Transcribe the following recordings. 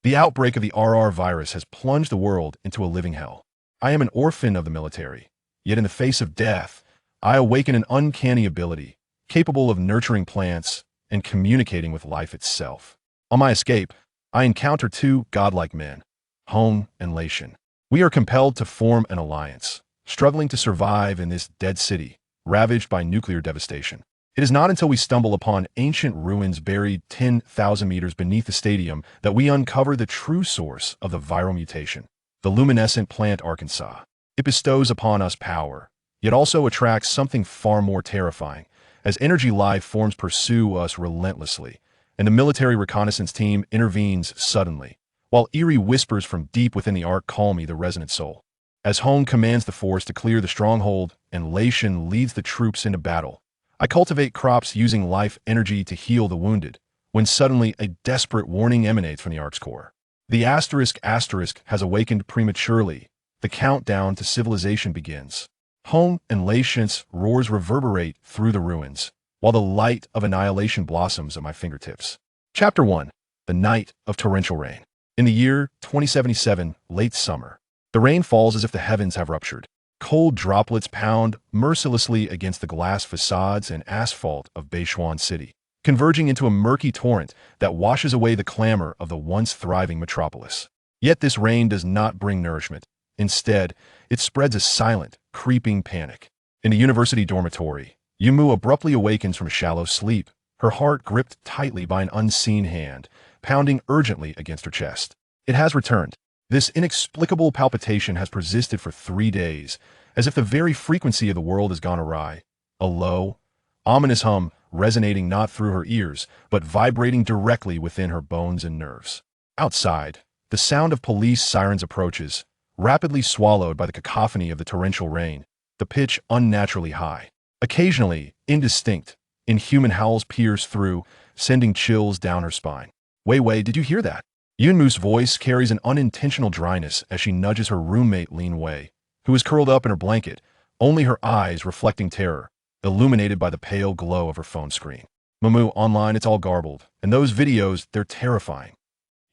The outbreak of the RR virus has plunged the world into a living hell. I am an orphan of the military, yet in the face of death, I awaken an uncanny ability, capable of nurturing plants and communicating with life itself. On my escape, I encounter two godlike men, Hong and Laishan. We are compelled to form an alliance, struggling to survive in this dead city, ravaged by nuclear devastation. It is not until we stumble upon ancient ruins buried 10,000 meters beneath the stadium that we uncover the true source of the viral mutation, the luminescent Plant Ark. It bestows upon us power, yet also attracts something far more terrifying, as energy life forms pursue us relentlessly, and the military reconnaissance team intervenes suddenly, while eerie whispers from deep within the Ark call me the Resonant Soul. As Hong commands the force to clear the stronghold and Laishan leads the troops into battle, I cultivate crops using life energy to heal the wounded, when suddenly a desperate warning emanates from the Ark's core. The asterisk has awakened prematurely. The countdown to civilization begins. Hong and Laishan's roars reverberate through the ruins, while the light of annihilation blossoms at my fingertips. Chapter 1. The Night of Torrential Rain. In the year 2077, late summer, the rain falls as if the heavens have ruptured. Cold droplets pound mercilessly against the glass facades and asphalt of Beishuan City, converging into a murky torrent that washes away the clamor of the once thriving metropolis. Yet this rain does not bring nourishment. Instead, it spreads a silent, creeping panic. In the university dormitory, Yumu abruptly awakens from a shallow sleep, her heart gripped tightly by an unseen hand, pounding urgently against her chest. It has returned. This inexplicable palpitation has persisted for 3 days, as if the very frequency of the world has gone awry. A low, ominous hum resonating not through her ears, but vibrating directly within her bones and nerves. Outside, the sound of police sirens approaches, rapidly swallowed by the cacophony of the torrential rain, the pitch unnaturally high. Occasionally, indistinct, inhuman howls pierce through, sending chills down her spine. Wei, did you hear that? Yunmu's voice carries an unintentional dryness as she nudges her roommate Lin Wei, who is curled up in her blanket, only her eyes reflecting terror, illuminated by the pale glow of her phone screen. Mumu, online it's all garbled, and those videos, they're terrifying.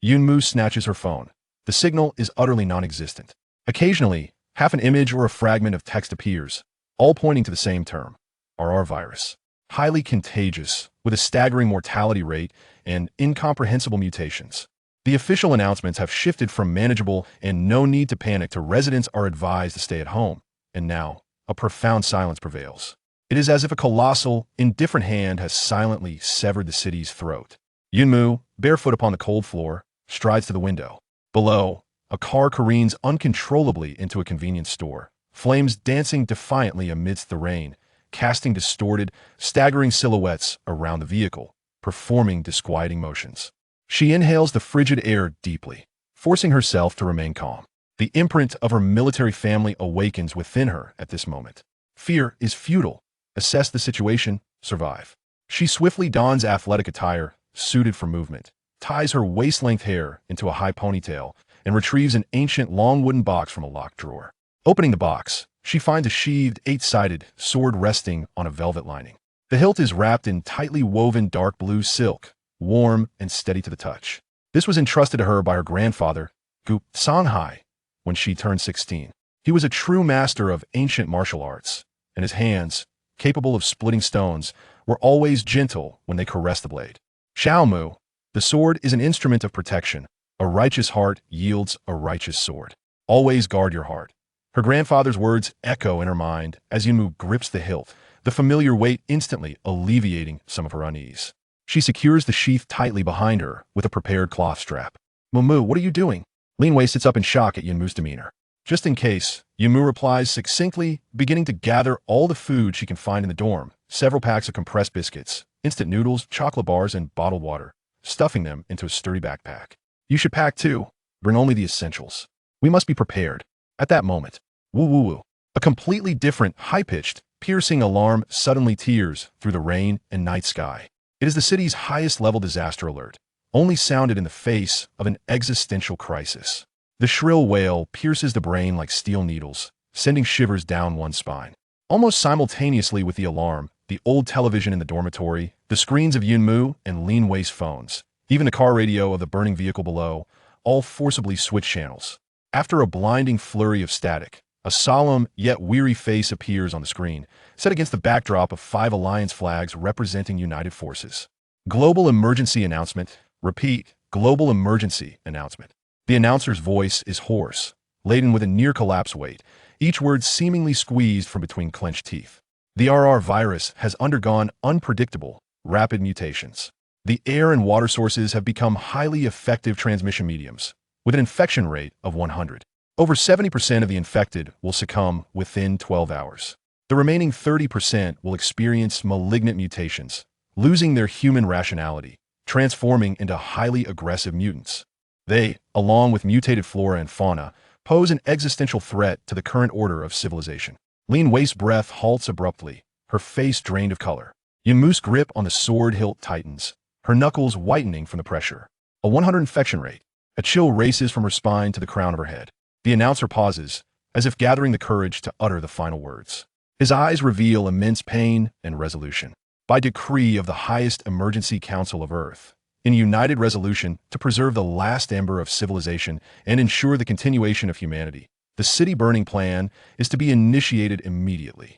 Yunmu snatches her phone. The signal is utterly non-existent. Occasionally, half an image or a fragment of text appears, all pointing to the same term, RR virus. Highly contagious, with a staggering mortality rate and incomprehensible mutations. The official announcements have shifted from manageable and no need to panic to residents are advised to stay at home, and now, a profound silence prevails. It is as if a colossal, indifferent hand has silently severed the city's throat. Yunmu, barefoot upon the cold floor, strides to the window. Below, a car careens uncontrollably into a convenience store, flames dancing defiantly amidst the rain, casting distorted, staggering silhouettes around the vehicle, performing disquieting motions. She inhales the frigid air deeply, forcing herself to remain calm. The imprint of her military family awakens within her at this moment. Fear is futile. Assess the situation, survive. She swiftly dons athletic attire, suited for movement, ties her waist-length hair into a high ponytail, and retrieves an ancient long wooden box from a locked drawer. Opening the box, she finds a sheathed, 8-sided sword resting on a velvet lining. The hilt is wrapped in tightly woven dark blue silk, warm and steady to the touch. This was entrusted to her by her grandfather, Gu Sanhai, when she turned 16. He was a true master of ancient martial arts, and his hands, capable of splitting stones, were always gentle when they caressed the blade. Xiaomu, the sword is an instrument of protection. A righteous heart yields a righteous sword. Always guard your heart. Her grandfather's words echo in her mind as Yunmu grips the hilt, the familiar weight instantly alleviating some of her unease. She secures the sheath tightly behind her with a prepared cloth strap. Mumu, what are you doing? Lin Wei sits up in shock at Yunmu's demeanor. Just in case, Yunmu replies succinctly, beginning to gather all the food she can find in the dorm, several packs of compressed biscuits, instant noodles, chocolate bars, and bottled water, stuffing them into a sturdy backpack. You should pack too. Bring only the essentials. We must be prepared. At that moment, woo-woo-woo. A completely different, high-pitched, piercing alarm suddenly tears through the rain and night sky. It is the city's highest-level disaster alert, only sounded in the face of an existential crisis. The shrill wail pierces the brain like steel needles, sending shivers down one's spine. Almost simultaneously with the alarm, the old television in the dormitory, the screens of Yunmu and Lin Wei's phones, even the car radio of the burning vehicle below, all forcibly switch channels. After a blinding flurry of static, a solemn yet weary face appears on the screen, set against the backdrop of 5 alliance flags representing united forces. Global emergency announcement. Repeat, global emergency announcement. The announcer's voice is hoarse, laden with a near-collapse weight, each word seemingly squeezed from between clenched teeth. The RR virus has undergone unpredictable, rapid mutations. The air and water sources have become highly effective transmission mediums, with an infection rate of 100. Over 70% of the infected will succumb within 12 hours. The remaining 30% will experience malignant mutations, losing their human rationality, transforming into highly aggressive mutants. They, along with mutated flora and fauna, pose an existential threat to the current order of civilization. Lin Wei's breath halts abruptly, her face drained of color. Yunmu's grip on the sword hilt tightens, her knuckles whitening from the pressure. A 100 infection rate. A chill races from her spine to the crown of her head. The announcer pauses, as if gathering the courage to utter the final words. His eyes reveal immense pain and resolution. By decree of the highest emergency council of Earth, in united resolution to preserve the last ember of civilization and ensure the continuation of humanity, the city-burning plan is to be initiated immediately.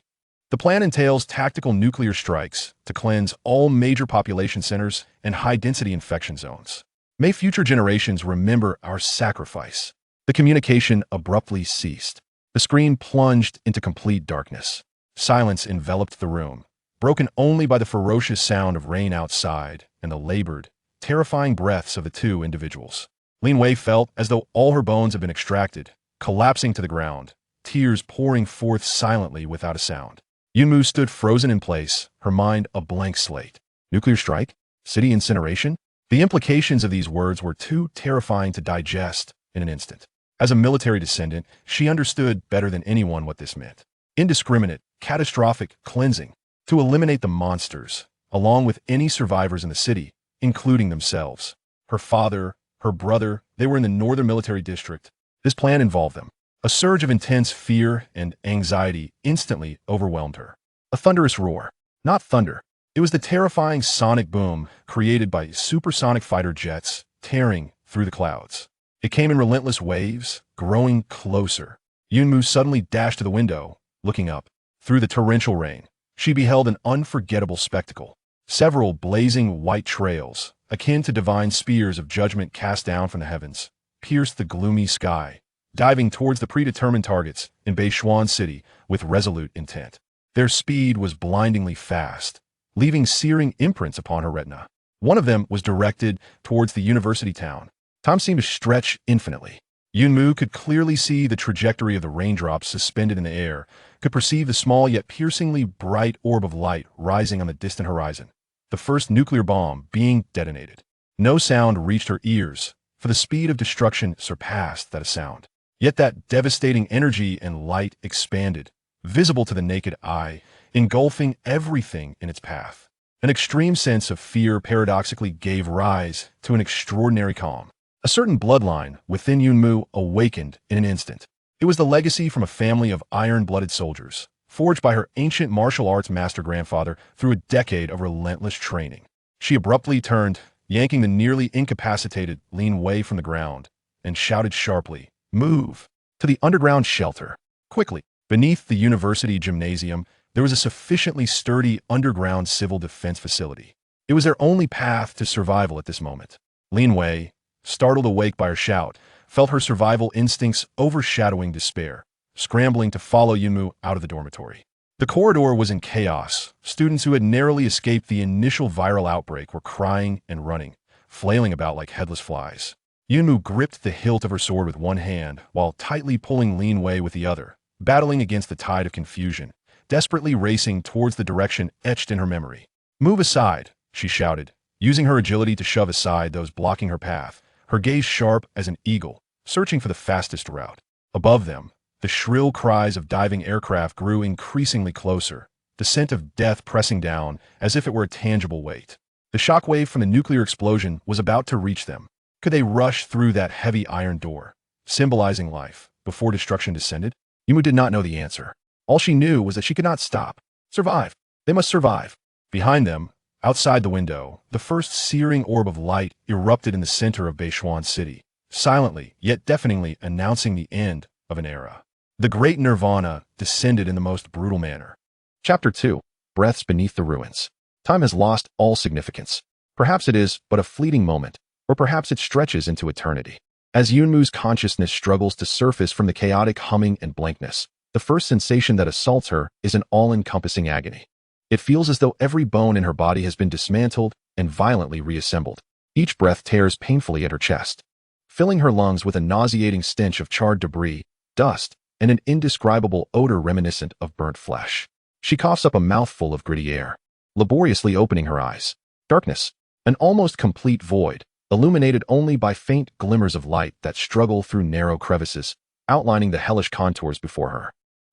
The plan entails tactical nuclear strikes to cleanse all major population centers and high-density infection zones. May future generations remember our sacrifice. The communication abruptly ceased. The screen plunged into complete darkness. Silence enveloped the room, broken only by the ferocious sound of rain outside and the labored, terrifying breaths of the two individuals. Lin Wei felt as though all her bones had been extracted, collapsing to the ground, tears pouring forth silently without a sound. Yunmu stood frozen in place, her mind a blank slate. Nuclear strike? City incineration? The implications of these words were too terrifying to digest in an instant. As a military descendant, she understood better than anyone what this meant. Indiscriminate, catastrophic cleansing, to eliminate the monsters, along with any survivors in the city, including themselves. Her father, her brother, they were in the northern military district. This plan involved them. A surge of intense fear and anxiety instantly overwhelmed her. A thunderous roar. Not thunder. It was the terrifying sonic boom created by supersonic fighter jets tearing through the clouds. It came in relentless waves, growing closer. Yunmu suddenly dashed to the window, looking up. Through the torrential rain, she beheld an unforgettable spectacle. Several blazing white trails, akin to divine spears of judgment cast down from the heavens, pierced the gloomy sky, diving towards the predetermined targets in Beishuan City with resolute intent. Their speed was blindingly fast, leaving searing imprints upon her retina. One of them was directed towards the university town. Time seemed to stretch infinitely. Yunmu could clearly see the trajectory of the raindrops suspended in the air, could perceive the small yet piercingly bright orb of light rising on the distant horizon. The first nuclear bomb being detonated. No sound reached her ears, for the speed of destruction surpassed that of sound. Yet that devastating energy and light expanded, visible to the naked eye, engulfing everything in its path. An extreme sense of fear paradoxically gave rise to an extraordinary calm. A certain bloodline within Yunmu awakened in an instant. It was the legacy from a family of iron-blooded soldiers, forged by her ancient martial arts master-grandfather through a decade of relentless training. She abruptly turned, yanking the nearly incapacitated Lin Wei from the ground, and shouted sharply, "Move! To the underground shelter! Quickly!" Beneath the university gymnasium, there was a sufficiently sturdy underground civil defense facility. It was their only path to survival at this moment. Lin Wei, startled awake by her shout, felt her survival instincts overshadowing despair, scrambling to follow Yunmu out of the dormitory. The corridor was in chaos. Students who had narrowly escaped the initial viral outbreak were crying and running, flailing about like headless flies. Yunmu gripped the hilt of her sword with one hand while tightly pulling Lin Wei with the other, battling against the tide of confusion, desperately racing towards the direction etched in her memory. "Move aside," she shouted, using her agility to shove aside those blocking her path, her gaze sharp as an eagle, searching for the fastest route. Above them, the shrill cries of diving aircraft grew increasingly closer, the scent of death pressing down as if it were a tangible weight. The shockwave from the nuclear explosion was about to reach them. Could they rush through that heavy iron door, symbolizing life, before destruction descended? Yunmu did not know the answer. All she knew was that she could not stop. Survive. They must survive. Behind them, outside the window, the first searing orb of light erupted in the center of Beishuan City, silently yet deafeningly announcing the end of an era. The great nirvana descended in the most brutal manner. Chapter 2. Breaths Beneath the Ruins. Time has lost all significance. Perhaps it is but a fleeting moment, or perhaps it stretches into eternity. As Yunmu's consciousness struggles to surface from the chaotic humming and blankness, the first sensation that assaults her is an all-encompassing agony. It feels as though every bone in her body has been dismantled and violently reassembled. Each breath tears painfully at her chest, filling her lungs with a nauseating stench of charred debris, dust, and an indescribable odor reminiscent of burnt flesh. She coughs up a mouthful of gritty air, laboriously opening her eyes. Darkness, an almost complete void, illuminated only by faint glimmers of light that struggle through narrow crevices, outlining the hellish contours before her.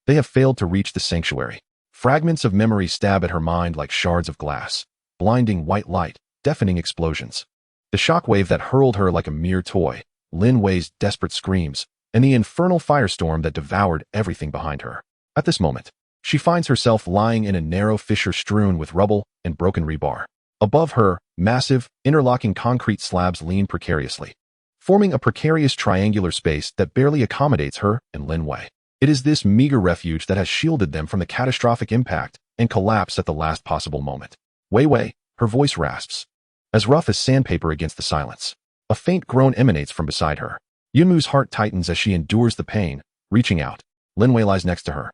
They have failed to reach the sanctuary. Fragments of memory stab at her mind like shards of glass, blinding white light, deafening explosions. The shockwave that hurled her like a mere toy, Lin Wei's desperate screams, and the infernal firestorm that devoured everything behind her. At this moment, she finds herself lying in a narrow fissure strewn with rubble and broken rebar. Above her, massive, interlocking concrete slabs lean precariously, forming a precarious triangular space that barely accommodates her and Lin Wei. It is this meager refuge that has shielded them from the catastrophic impact and collapse at the last possible moment. Wei, her voice rasps, as rough as sandpaper against the silence. A faint groan emanates from beside her. Yunmu's heart tightens as she endures the pain, reaching out. Lin Wei lies next to her,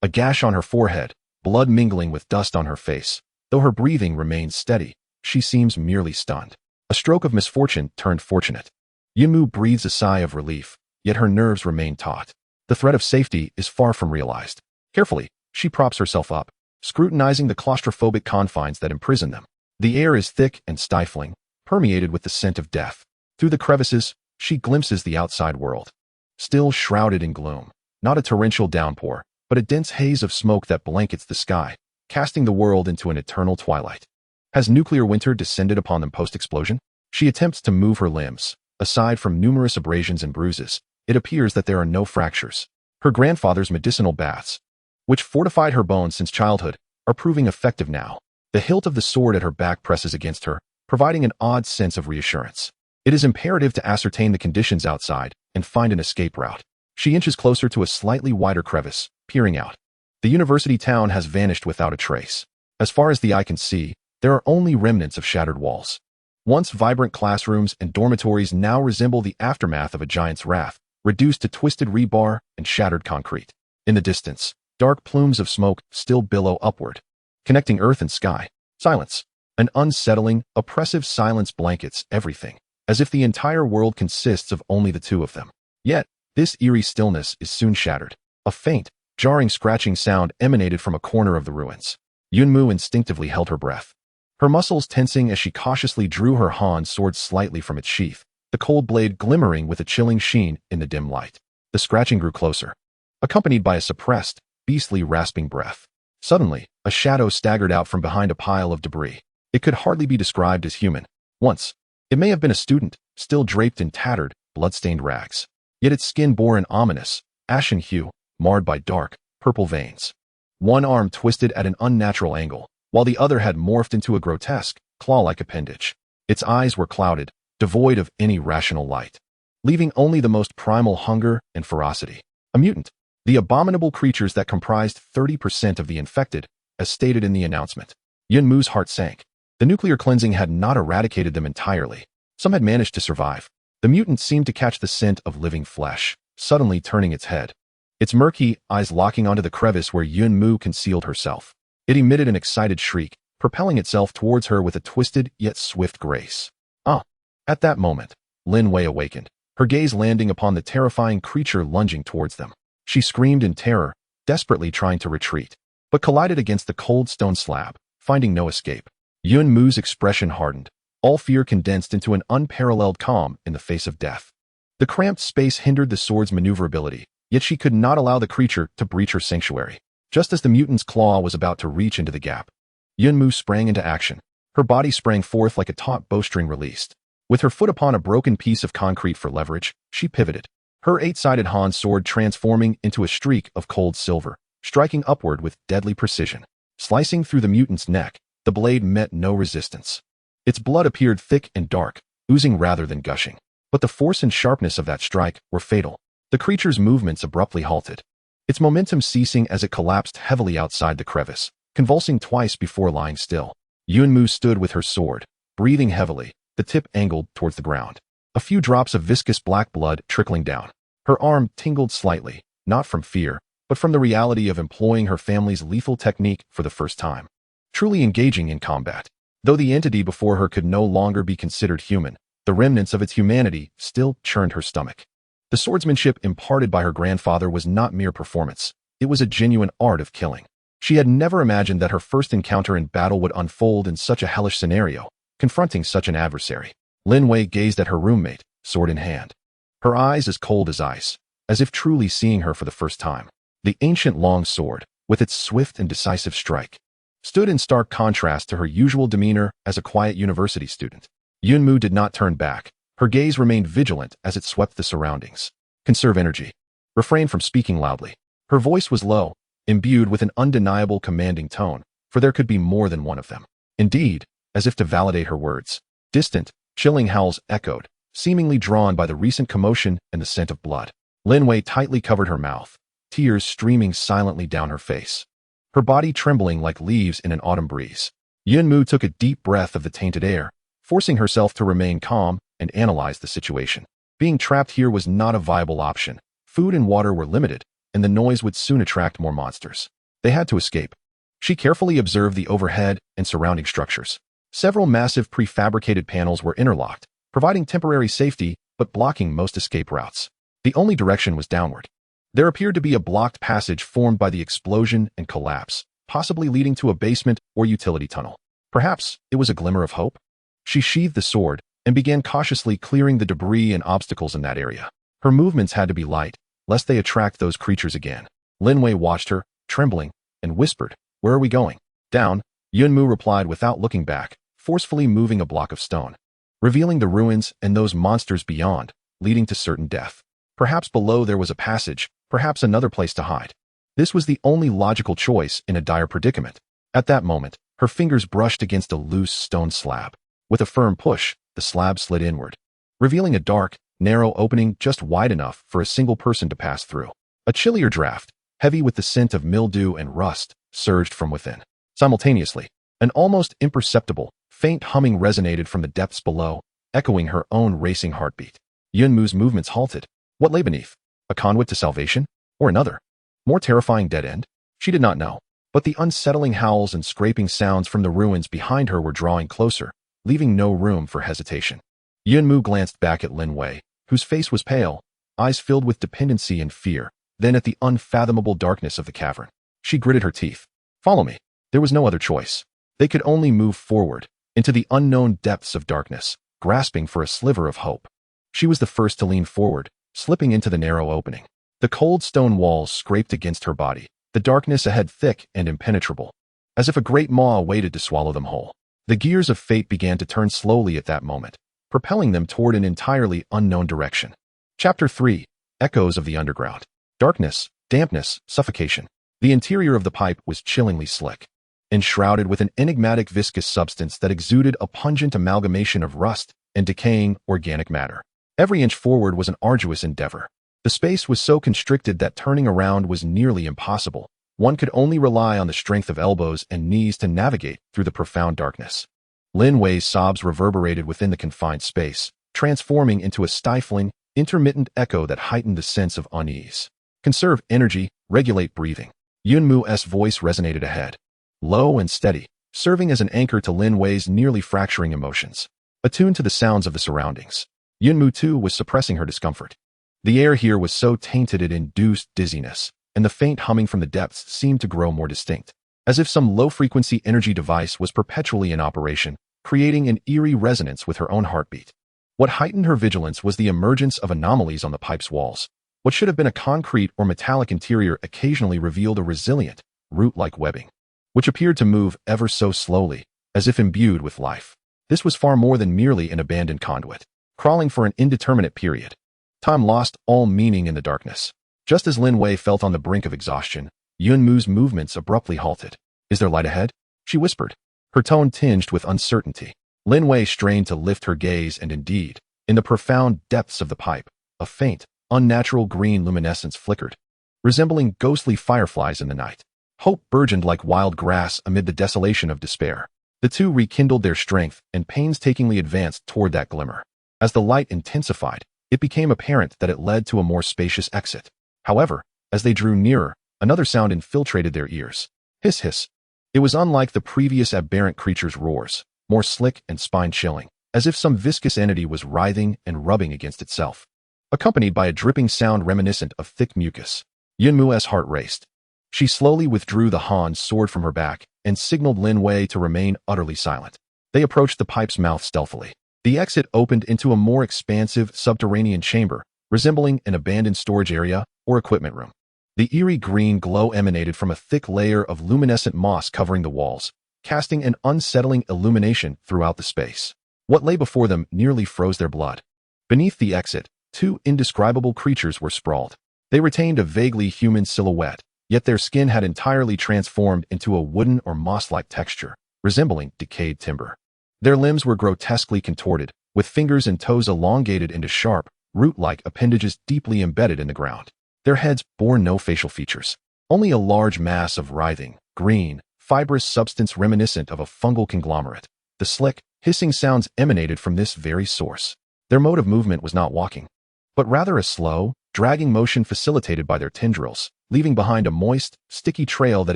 a gash on her forehead, blood mingling with dust on her face. Though her breathing remains steady, she seems merely stunned. A stroke of misfortune turned fortunate. Yunmu breathes a sigh of relief, yet her nerves remain taut. The threat of safety is far from realized. Carefully, she props herself up, scrutinizing the claustrophobic confines that imprison them. The air is thick and stifling, permeated with the scent of death. Through the crevices, she glimpses the outside world, still shrouded in gloom. Not a torrential downpour, but a dense haze of smoke that blankets the sky, casting the world into an eternal twilight. Has nuclear winter descended upon them post-explosion? She attempts to move her limbs. Aside from numerous abrasions and bruises, it appears that there are no fractures. Her grandfather's medicinal baths, which fortified her bones since childhood, are proving effective now. The hilt of the sword at her back presses against her, providing an odd sense of reassurance. It is imperative to ascertain the conditions outside and find an escape route. She inches closer to a slightly wider crevice, peering out. The university town has vanished without a trace. As far as the eye can see, there are only remnants of shattered walls. Once vibrant classrooms and dormitories now resemble the aftermath of a giant's wrath, reduced to twisted rebar and shattered concrete. In the distance, dark plumes of smoke still billow upward, connecting earth and sky. Silence. An unsettling, oppressive silence blankets everything, as if the entire world consists of only the two of them. Yet, this eerie stillness is soon shattered. A faint, jarring scratching sound emanated from a corner of the ruins. Yunmu instinctively held her breath, her muscles tensing as she cautiously drew her Han sword slightly from its sheath, the cold blade glimmering with a chilling sheen in the dim light. The scratching grew closer, accompanied by a suppressed, beastly rasping breath. Suddenly, a shadow staggered out from behind a pile of debris. It could hardly be described as human. Once, it may have been a student, still draped in tattered, blood-stained rags. Yet its skin bore an ominous, ashen hue, marred by dark, purple veins. One arm twisted at an unnatural angle, while the other had morphed into a grotesque, claw-like appendage. Its eyes were clouded, devoid of any rational light, leaving only the most primal hunger and ferocity. A mutant, the abominable creatures that comprised 30% of the infected, as stated in the announcement. Yunmu's heart sank. The nuclear cleansing had not eradicated them entirely. Some had managed to survive. The mutant seemed to catch the scent of living flesh, suddenly turning its head, its murky eyes locking onto the crevice where Yunmu concealed herself. It emitted an excited shriek, propelling itself towards her with a twisted yet swift grace. Ah! At that moment, Lin Wei awakened, her gaze landing upon the terrifying creature lunging towards them. She screamed in terror, desperately trying to retreat, but collided against the cold stone slab, finding no escape. Yunmu's expression hardened, all fear condensed into an unparalleled calm in the face of death. The cramped space hindered the sword's maneuverability, yet she could not allow the creature to breach her sanctuary. Just as the mutant's claw was about to reach into the gap, Yunmu sprang into action. Her body sprang forth like a taut bowstring released. With her foot upon a broken piece of concrete for leverage, she pivoted, her eight-sided Han sword transforming into a streak of cold silver, striking upward with deadly precision. Slicing through the mutant's neck, the blade met no resistance. Its blood appeared thick and dark, oozing rather than gushing. But the force and sharpness of that strike were fatal. The creature's movements abruptly halted, its momentum ceasing as it collapsed heavily outside the crevice, convulsing twice before lying still. Yunmu stood with her sword, breathing heavily, the tip angled towards the ground. A few drops of viscous black blood trickling down. Her arm tingled slightly, not from fear, but from the reality of employing her family's lethal technique for the first time. Truly engaging in combat. Though the entity before her could no longer be considered human, the remnants of its humanity still churned her stomach. The swordsmanship imparted by her grandfather was not mere performance. It was a genuine art of killing. She had never imagined that her first encounter in battle would unfold in such a hellish scenario, confronting such an adversary. Lin Wei gazed at her roommate, sword in hand. Her eyes as cold as ice, as if truly seeing her for the first time. The ancient long sword, with its swift and decisive strike, stood in stark contrast to her usual demeanor as a quiet university student. Yunmu did not turn back. Her gaze remained vigilant as it swept the surroundings. Conserve energy. Refrain from speaking loudly. Her voice was low, imbued with an undeniable commanding tone, for there could be more than one of them. Indeed, as if to validate her words, distant, chilling howls echoed, seemingly drawn by the recent commotion and the scent of blood. Lin Wei tightly covered her mouth, tears streaming silently down her face, her body trembling like leaves in an autumn breeze. Yunmu took a deep breath of the tainted air, forcing herself to remain calm and analyze the situation. Being trapped here was not a viable option. Food and water were limited, and the noise would soon attract more monsters. They had to escape. She carefully observed the overhead and surrounding structures. Several massive prefabricated panels were interlocked, providing temporary safety but blocking most escape routes. The only direction was downward. There appeared to be a blocked passage formed by the explosion and collapse, possibly leading to a basement or utility tunnel. Perhaps it was a glimmer of hope? She sheathed the sword and began cautiously clearing the debris and obstacles in that area. Her movements had to be light, lest they attract those creatures again. Lin Wei watched her, trembling, and whispered, "Where are we going?" "Down," Yunmu replied without looking back, forcefully moving a block of stone, revealing the ruins and those monsters beyond, leading to certain death. Perhaps below there was a passage, perhaps another place to hide. This was the only logical choice in a dire predicament. At that moment, her fingers brushed against a loose stone slab. With a firm push, the slab slid inward, revealing a dark, narrow opening just wide enough for a single person to pass through. A chillier draft, heavy with the scent of mildew and rust, surged from within. Simultaneously, an almost imperceptible, faint humming resonated from the depths below, echoing her own racing heartbeat. Yunmu's movements halted. What lay beneath? A conduit to salvation? Or another, more terrifying dead end? She did not know. But the unsettling howls and scraping sounds from the ruins behind her were drawing closer, leaving no room for hesitation. Yunmu glanced back at Lin Wei, whose face was pale, eyes filled with dependency and fear, then at the unfathomable darkness of the cavern. She gritted her teeth. Follow me. There was no other choice. They could only move forward, into the unknown depths of darkness, grasping for a sliver of hope. She was the first to lean forward, slipping into the narrow opening. The cold stone walls scraped against her body, the darkness ahead thick and impenetrable, as if a great maw waited to swallow them whole. The gears of fate began to turn slowly at that moment, propelling them toward an entirely unknown direction. Chapter 3. Echoes of the Underground. Darkness, dampness, suffocation. The interior of the pipe was chillingly slick, enshrouded with an enigmatic viscous substance that exuded a pungent amalgamation of rust and decaying organic matter. Every inch forward was an arduous endeavor. The space was so constricted that turning around was nearly impossible. One could only rely on the strength of elbows and knees to navigate through the profound darkness. Lin Wei's sobs reverberated within the confined space, transforming into a stifling, intermittent echo that heightened the sense of unease. Conserve energy, regulate breathing. Yunmu's voice resonated ahead, low and steady, serving as an anchor to Lin Wei's nearly fracturing emotions. Attuned to the sounds of the surroundings, Yunmu too was suppressing her discomfort. The air here was so tainted it induced dizziness, and the faint humming from the depths seemed to grow more distinct, as if some low-frequency energy device was perpetually in operation, creating an eerie resonance with her own heartbeat. What heightened her vigilance was the emergence of anomalies on the pipe's walls. What should have been a concrete or metallic interior occasionally revealed a resilient, root-like webbing, which appeared to move ever so slowly, as if imbued with life. This was far more than merely an abandoned conduit, crawling for an indeterminate period. Time lost all meaning in the darkness. Just as Lin Wei felt on the brink of exhaustion, Yunmu's movements abruptly halted. "Is there light ahead?" she whispered, her tone tinged with uncertainty. Lin Wei strained to lift her gaze and indeed, In the profound depths of the pipe, a faint, unnatural green luminescence flickered, resembling ghostly fireflies in the night. Hope burgeoned like wild grass amid the desolation of despair. The two rekindled their strength and painstakingly advanced toward that glimmer. As the light intensified, it became apparent that it led to a more spacious exit. However, as they drew nearer, another sound infiltrated their ears. Hiss hiss. It was unlike the previous aberrant creature's roars, more slick and spine-chilling, as if some viscous entity was writhing and rubbing against itself. Accompanied by a dripping sound reminiscent of thick mucus. Yunmu's heart raced. She slowly withdrew the Han's sword from her back and signaled Lin Wei to remain utterly silent. They approached the pipe's mouth stealthily. The exit opened into a more expansive subterranean chamber, resembling an abandoned storage area or equipment room. The eerie green glow emanated from a thick layer of luminescent moss covering the walls, casting an unsettling illumination throughout the space. What lay before them nearly froze their blood. Beneath the exit, two indescribable creatures were sprawled. They retained a vaguely human silhouette, yet their skin had entirely transformed into a wooden or moss-like texture, resembling decayed timber. Their limbs were grotesquely contorted, with fingers and toes elongated into sharp, root-like appendages deeply embedded in the ground. Their heads bore no facial features, only a large mass of writhing, green, fibrous substance reminiscent of a fungal conglomerate. The slick, hissing sounds emanated from this very source. Their mode of movement was not walking, but rather a slow, dragging motion facilitated by their tendrils, leaving behind a moist, sticky trail that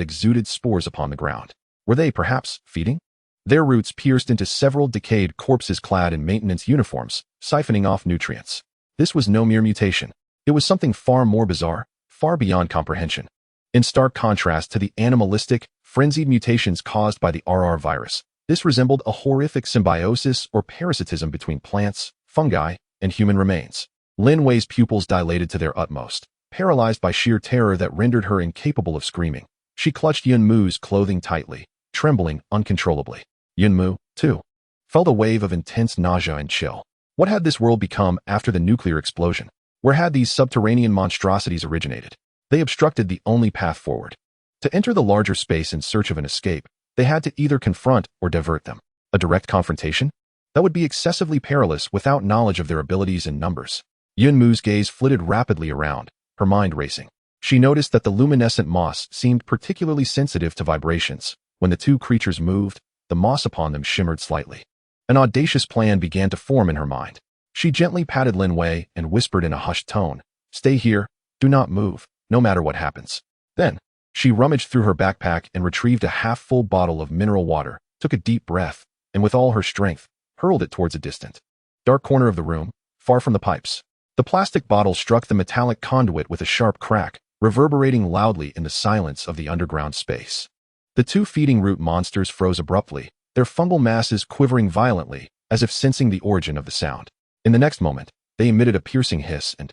exuded spores upon the ground. Were they, perhaps, feeding? Their roots pierced into several decayed corpses clad in maintenance uniforms, siphoning off nutrients. This was no mere mutation. It was something far more bizarre, far beyond comprehension. In stark contrast to the animalistic, frenzied mutations caused by the RR virus, this resembled a horrific symbiosis or parasitism between plants, fungi, and human remains. Lin Wei's pupils dilated to their utmost, paralyzed by sheer terror that rendered her incapable of screaming. She clutched Yunmu's clothing tightly, trembling uncontrollably. Yunmu, too, felt a wave of intense nausea and chill. What had this world become after the nuclear explosion? Where had these subterranean monstrosities originated? They obstructed the only path forward. To enter the larger space in search of an escape, they had to either confront or divert them. A direct confrontation? That would be excessively perilous without knowledge of their abilities and numbers. Yunmu's gaze flitted rapidly around, her mind racing. She noticed that the luminescent moss seemed particularly sensitive to vibrations. When the two creatures moved, the moss upon them shimmered slightly. An audacious plan began to form in her mind. She gently patted Lin Wei and whispered in a hushed tone, "Stay here, do not move, no matter what happens." Then, she rummaged through her backpack and retrieved a half-full bottle of mineral water, took a deep breath, and with all her strength, hurled it towards a distant, dark corner of the room, far from the pipes. The plastic bottle struck the metallic conduit with a sharp crack, reverberating loudly in the silence of the underground space. The two feeding root monsters froze abruptly, their fungal masses quivering violently, as if sensing the origin of the sound. In the next moment, they emitted a piercing hiss and,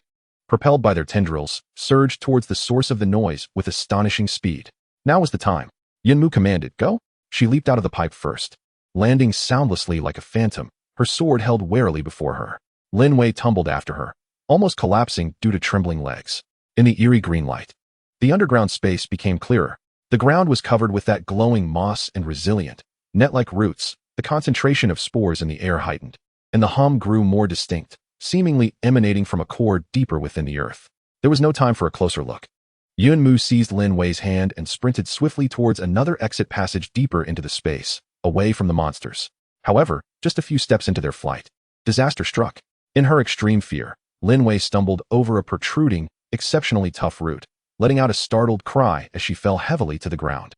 propelled by their tendrils, surged towards the source of the noise with astonishing speed. Now was the time. Yunmu commanded, "Go!" She leaped out of the pipe first, landing soundlessly like a phantom, her sword held warily before her. Lin Wei tumbled after her, almost collapsing due to trembling legs. In the eerie green light, the underground space became clearer. The ground was covered with that glowing moss and resilient, net-like roots. The concentration of spores in the air heightened, and the hum grew more distinct, seemingly emanating from a core deeper within the earth. There was no time for a closer look. Yunmu seized Lin Wei's hand and sprinted swiftly towards another exit passage deeper into the space, away from the monsters. However, just a few steps into their flight, disaster struck. In her extreme fear, Lin Wei stumbled over a protruding, exceptionally tough root, letting out a startled cry as she fell heavily to the ground.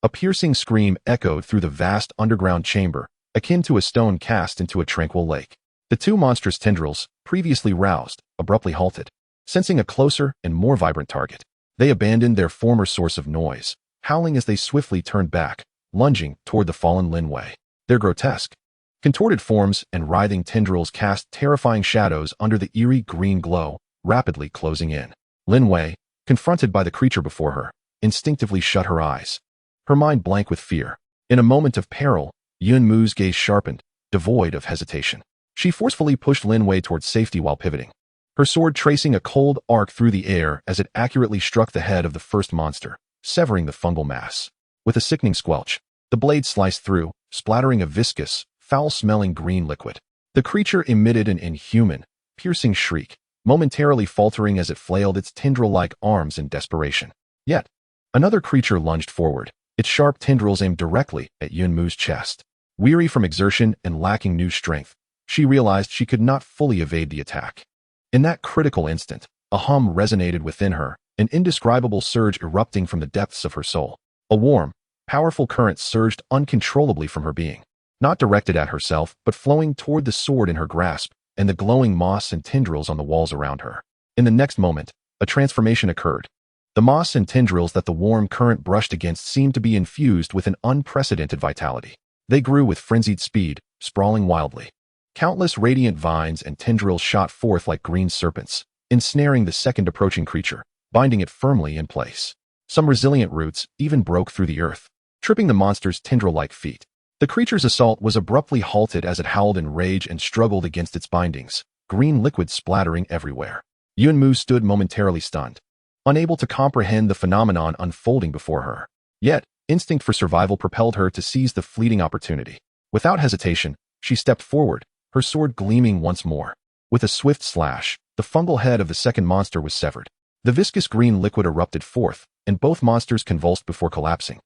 A piercing scream echoed through the vast underground chamber, akin to a stone cast into a tranquil lake. The two monstrous tendrils, previously roused, abruptly halted, sensing a closer and more vibrant target. They abandoned their former source of noise, howling as they swiftly turned back, lunging toward the fallen Lin Wei. Their grotesque, contorted forms and writhing tendrils cast terrifying shadows under the eerie green glow, rapidly closing in. Lin Wei, confronted by the creature before her, instinctively shut her eyes, her mind blank with fear. In a moment of peril, Yunmu's gaze sharpened, devoid of hesitation. She forcefully pushed Lin Wei towards safety while pivoting, her sword tracing a cold arc through the air as it accurately struck the head of the first monster, severing the fungal mass. With a sickening squelch, the blade sliced through, splattering a viscous, foul-smelling green liquid. The creature emitted an inhuman, piercing shriek, momentarily faltering as it flailed its tendril-like arms in desperation. Yet, another creature lunged forward, its sharp tendrils aimed directly at Yunmu's chest. Weary from exertion and lacking new strength, she realized she could not fully evade the attack. In that critical instant, a hum resonated within her, an indescribable surge erupting from the depths of her soul. A warm, powerful current surged uncontrollably from her being, not directed at herself, but flowing toward the sword in her grasp and the glowing moss and tendrils on the walls around her. In the next moment, a transformation occurred. The moss and tendrils that the warm current brushed against seemed to be infused with an unprecedented vitality. They grew with frenzied speed, sprawling wildly. Countless radiant vines and tendrils shot forth like green serpents, ensnaring the second approaching creature, binding it firmly in place. Some resilient roots even broke through the earth, tripping the monster's tendril-like feet. The creature's assault was abruptly halted as it howled in rage and struggled against its bindings, green liquid splattering everywhere. Yunmu stood momentarily stunned, unable to comprehend the phenomenon unfolding before her. Yet, instinct for survival propelled her to seize the fleeting opportunity. Without hesitation, she stepped forward, her sword gleaming once more. With a swift slash, the fungal head of the second monster was severed. The viscous green liquid erupted forth, and both monsters convulsed before collapsing,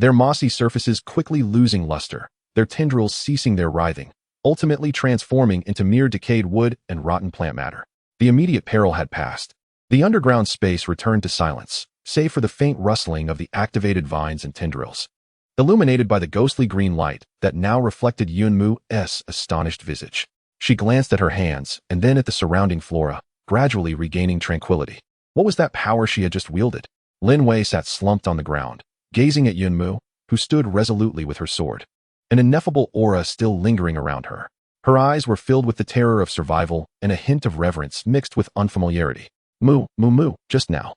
their mossy surfaces quickly losing luster, their tendrils ceasing their writhing, ultimately transforming into mere decayed wood and rotten plant matter. The immediate peril had passed. The underground space returned to silence, save for the faint rustling of the activated vines and tendrils, illuminated by the ghostly green light that now reflected Yunmu's astonished visage. She glanced at her hands and then at the surrounding flora, gradually regaining tranquility. What was that power she had just wielded? Lin Wei sat slumped on the ground, gazing at Yunmu, who stood resolutely with her sword, an ineffable aura still lingering around her. Her eyes were filled with the terror of survival and a hint of reverence mixed with unfamiliarity. Mu, just now.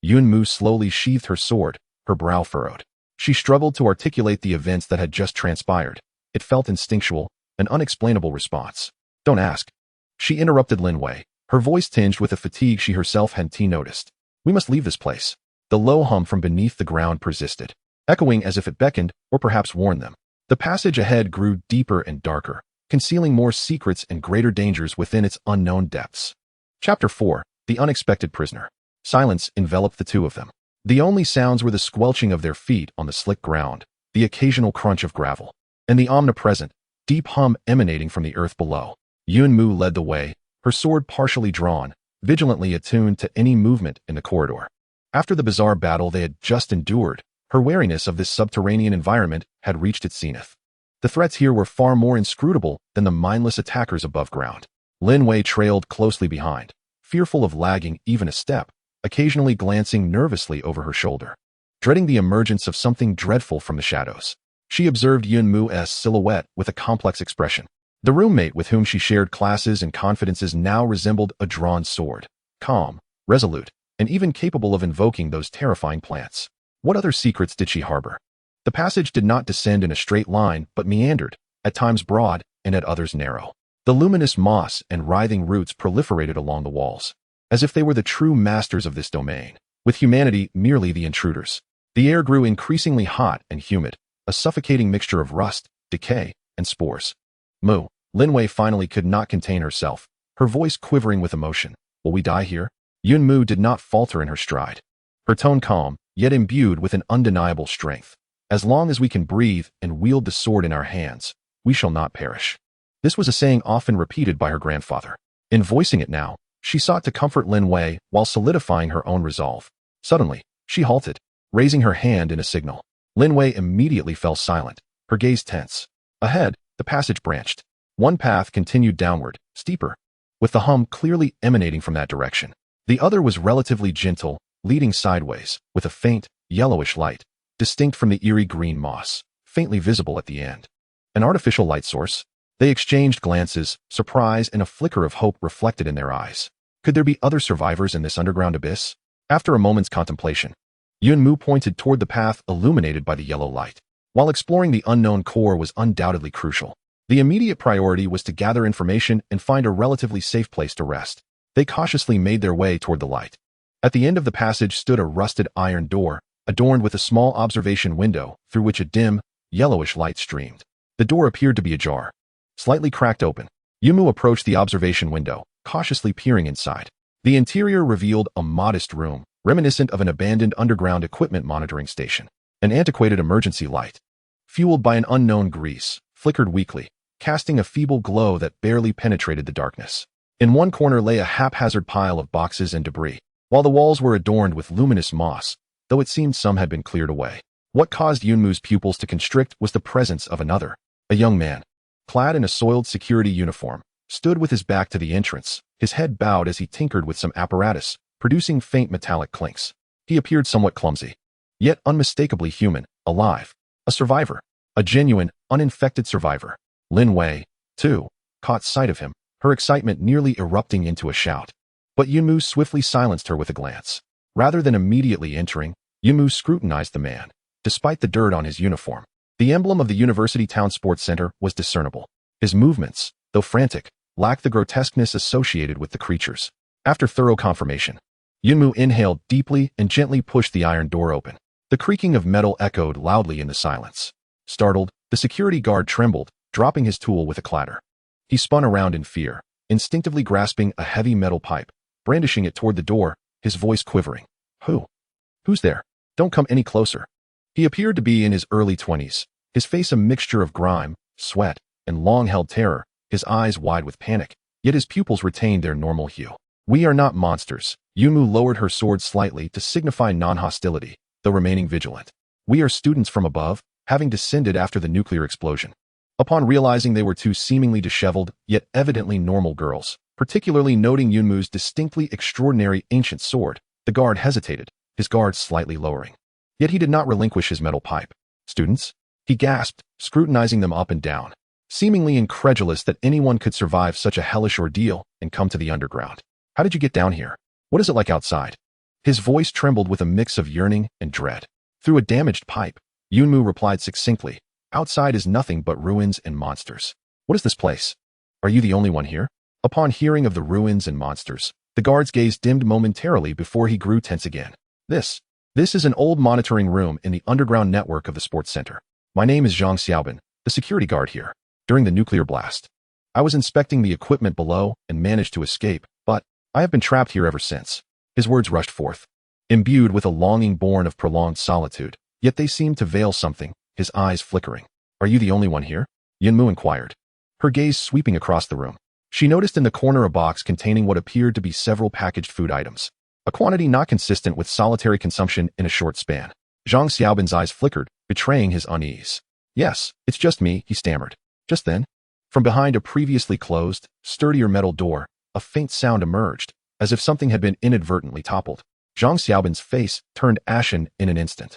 Yunmu slowly sheathed her sword, her brow furrowed. She struggled to articulate the events that had just transpired. It felt instinctual, an unexplainable response. Don't ask. She interrupted Lin Wei, her voice tinged with a fatigue she herself hadn't noticed. We must leave this place. The low hum from beneath the ground persisted, echoing as if it beckoned or perhaps warned them. The passage ahead grew deeper and darker, concealing more secrets and greater dangers within its unknown depths. Chapter 4. The Unexpected Prisoner. Silence enveloped the two of them. The only sounds were the squelching of their feet on the slick ground, the occasional crunch of gravel, and the omnipresent, deep hum emanating from the earth below. Yunmu led the way, her sword partially drawn, vigilantly attuned to any movement in the corridor. After the bizarre battle they had just endured, her wariness of this subterranean environment had reached its zenith. The threats here were far more inscrutable than the mindless attackers above ground. Lin Wei trailed closely behind, fearful of lagging even a step, occasionally glancing nervously over her shoulder, dreading the emergence of something dreadful from the shadows. She observed Yunmu's silhouette with a complex expression. The roommate with whom she shared classes and confidences now resembled a drawn sword, calm, resolute, and even capable of invoking those terrifying plants. What other secrets did she harbor? The passage did not descend in a straight line, but meandered, at times broad and at others narrow. The luminous moss and writhing roots proliferated along the walls, as if they were the true masters of this domain, with humanity merely the intruders. The air grew increasingly hot and humid, a suffocating mixture of rust, decay, and spores. Lin Wei finally could not contain herself, her voice quivering with emotion. Will we die here? Yunmu did not falter in her stride, her tone calm, yet imbued with an undeniable strength. As long as we can breathe and wield the sword in our hands, we shall not perish. This was a saying often repeated by her grandfather. In voicing it now, she sought to comfort Lin Wei while solidifying her own resolve. Suddenly, she halted, raising her hand in a signal. Lin Wei immediately fell silent, her gaze tense. Ahead, the passage branched. One path continued downward, steeper, with the hum clearly emanating from that direction. The other was relatively gentle, leading sideways, with a faint, yellowish light, distinct from the eerie green moss, faintly visible at the end. An artificial light source? They exchanged glances, surprise and a flicker of hope reflected in their eyes. Could there be other survivors in this underground abyss? After a moment's contemplation, Yunmu pointed toward the path illuminated by the yellow light. While exploring the unknown core was undoubtedly crucial, the immediate priority was to gather information and find a relatively safe place to rest. They cautiously made their way toward the light. At the end of the passage stood a rusted iron door, adorned with a small observation window through which a dim, yellowish light streamed. The door appeared to be ajar, slightly cracked open, Yumu approached the observation window, cautiously peering inside. The interior revealed a modest room, reminiscent of an abandoned underground equipment monitoring station. An antiquated emergency light, fueled by an unknown grease, flickered weakly, casting a feeble glow that barely penetrated the darkness. In one corner lay a haphazard pile of boxes and debris, while the walls were adorned with luminous moss, though it seemed some had been cleared away. What caused Yunmu's pupils to constrict was the presence of another. A young man, clad in a soiled security uniform, stood with his back to the entrance, his head bowed as he tinkered with some apparatus, producing faint metallic clinks. He appeared somewhat clumsy, yet unmistakably human, alive. A survivor. A genuine, uninfected survivor. Lin Wei, too, caught sight of him, her excitement nearly erupting into a shout. But Yunmu swiftly silenced her with a glance. Rather than immediately entering, Yunmu scrutinized the man. Despite the dirt on his uniform, the emblem of the University Town Sports Center was discernible. His movements, though frantic, lacked the grotesqueness associated with the creatures. After thorough confirmation, Yunmu inhaled deeply and gently pushed the iron door open. The creaking of metal echoed loudly in the silence. Startled, the security guard trembled, dropping his tool with a clatter. He spun around in fear, instinctively grasping a heavy metal pipe, brandishing it toward the door, his voice quivering. Who's there? Don't come any closer. He appeared to be in his early 20s, his face a mixture of grime, sweat, and long-held terror, his eyes wide with panic, yet his pupils retained their normal hue. We are not monsters. Yunmu lowered her sword slightly to signify non-hostility, though remaining vigilant. We are students from above, having descended after the nuclear explosion. Upon realizing they were two seemingly disheveled, yet evidently normal girls, particularly noting Yunmu's distinctly extraordinary ancient sword, the guard hesitated, his guard slightly lowering. Yet he did not relinquish his metal pipe. Students? He gasped, scrutinizing them up and down, seemingly incredulous that anyone could survive such a hellish ordeal and come to the underground. How did you get down here? What is it like outside? His voice trembled with a mix of yearning and dread. Through a damaged pipe, Yunmu replied succinctly, outside is nothing but ruins and monsters. What is this place? Are you the only one here? Upon hearing of the ruins and monsters, the guard's gaze dimmed momentarily before he grew tense again. This is an old monitoring room in the underground network of the sports center. My name is Zhang Xiaobin, the security guard here. During the nuclear blast, I was inspecting the equipment below and managed to escape, but I have been trapped here ever since. His words rushed forth, imbued with a longing born of prolonged solitude, yet they seemed to veil something, his eyes flickering. Are you the only one here? Yunmu inquired, her gaze sweeping across the room. She noticed in the corner a box containing what appeared to be several packaged food items, a quantity not consistent with solitary consumption in a short span. Zhang Xiaobin's eyes flickered, betraying his unease. Yes, it's just me, he stammered. Just then, from behind a previously closed, sturdier metal door, a faint sound emerged, as if something had been inadvertently toppled. Zhang Xiaobin's face turned ashen in an instant.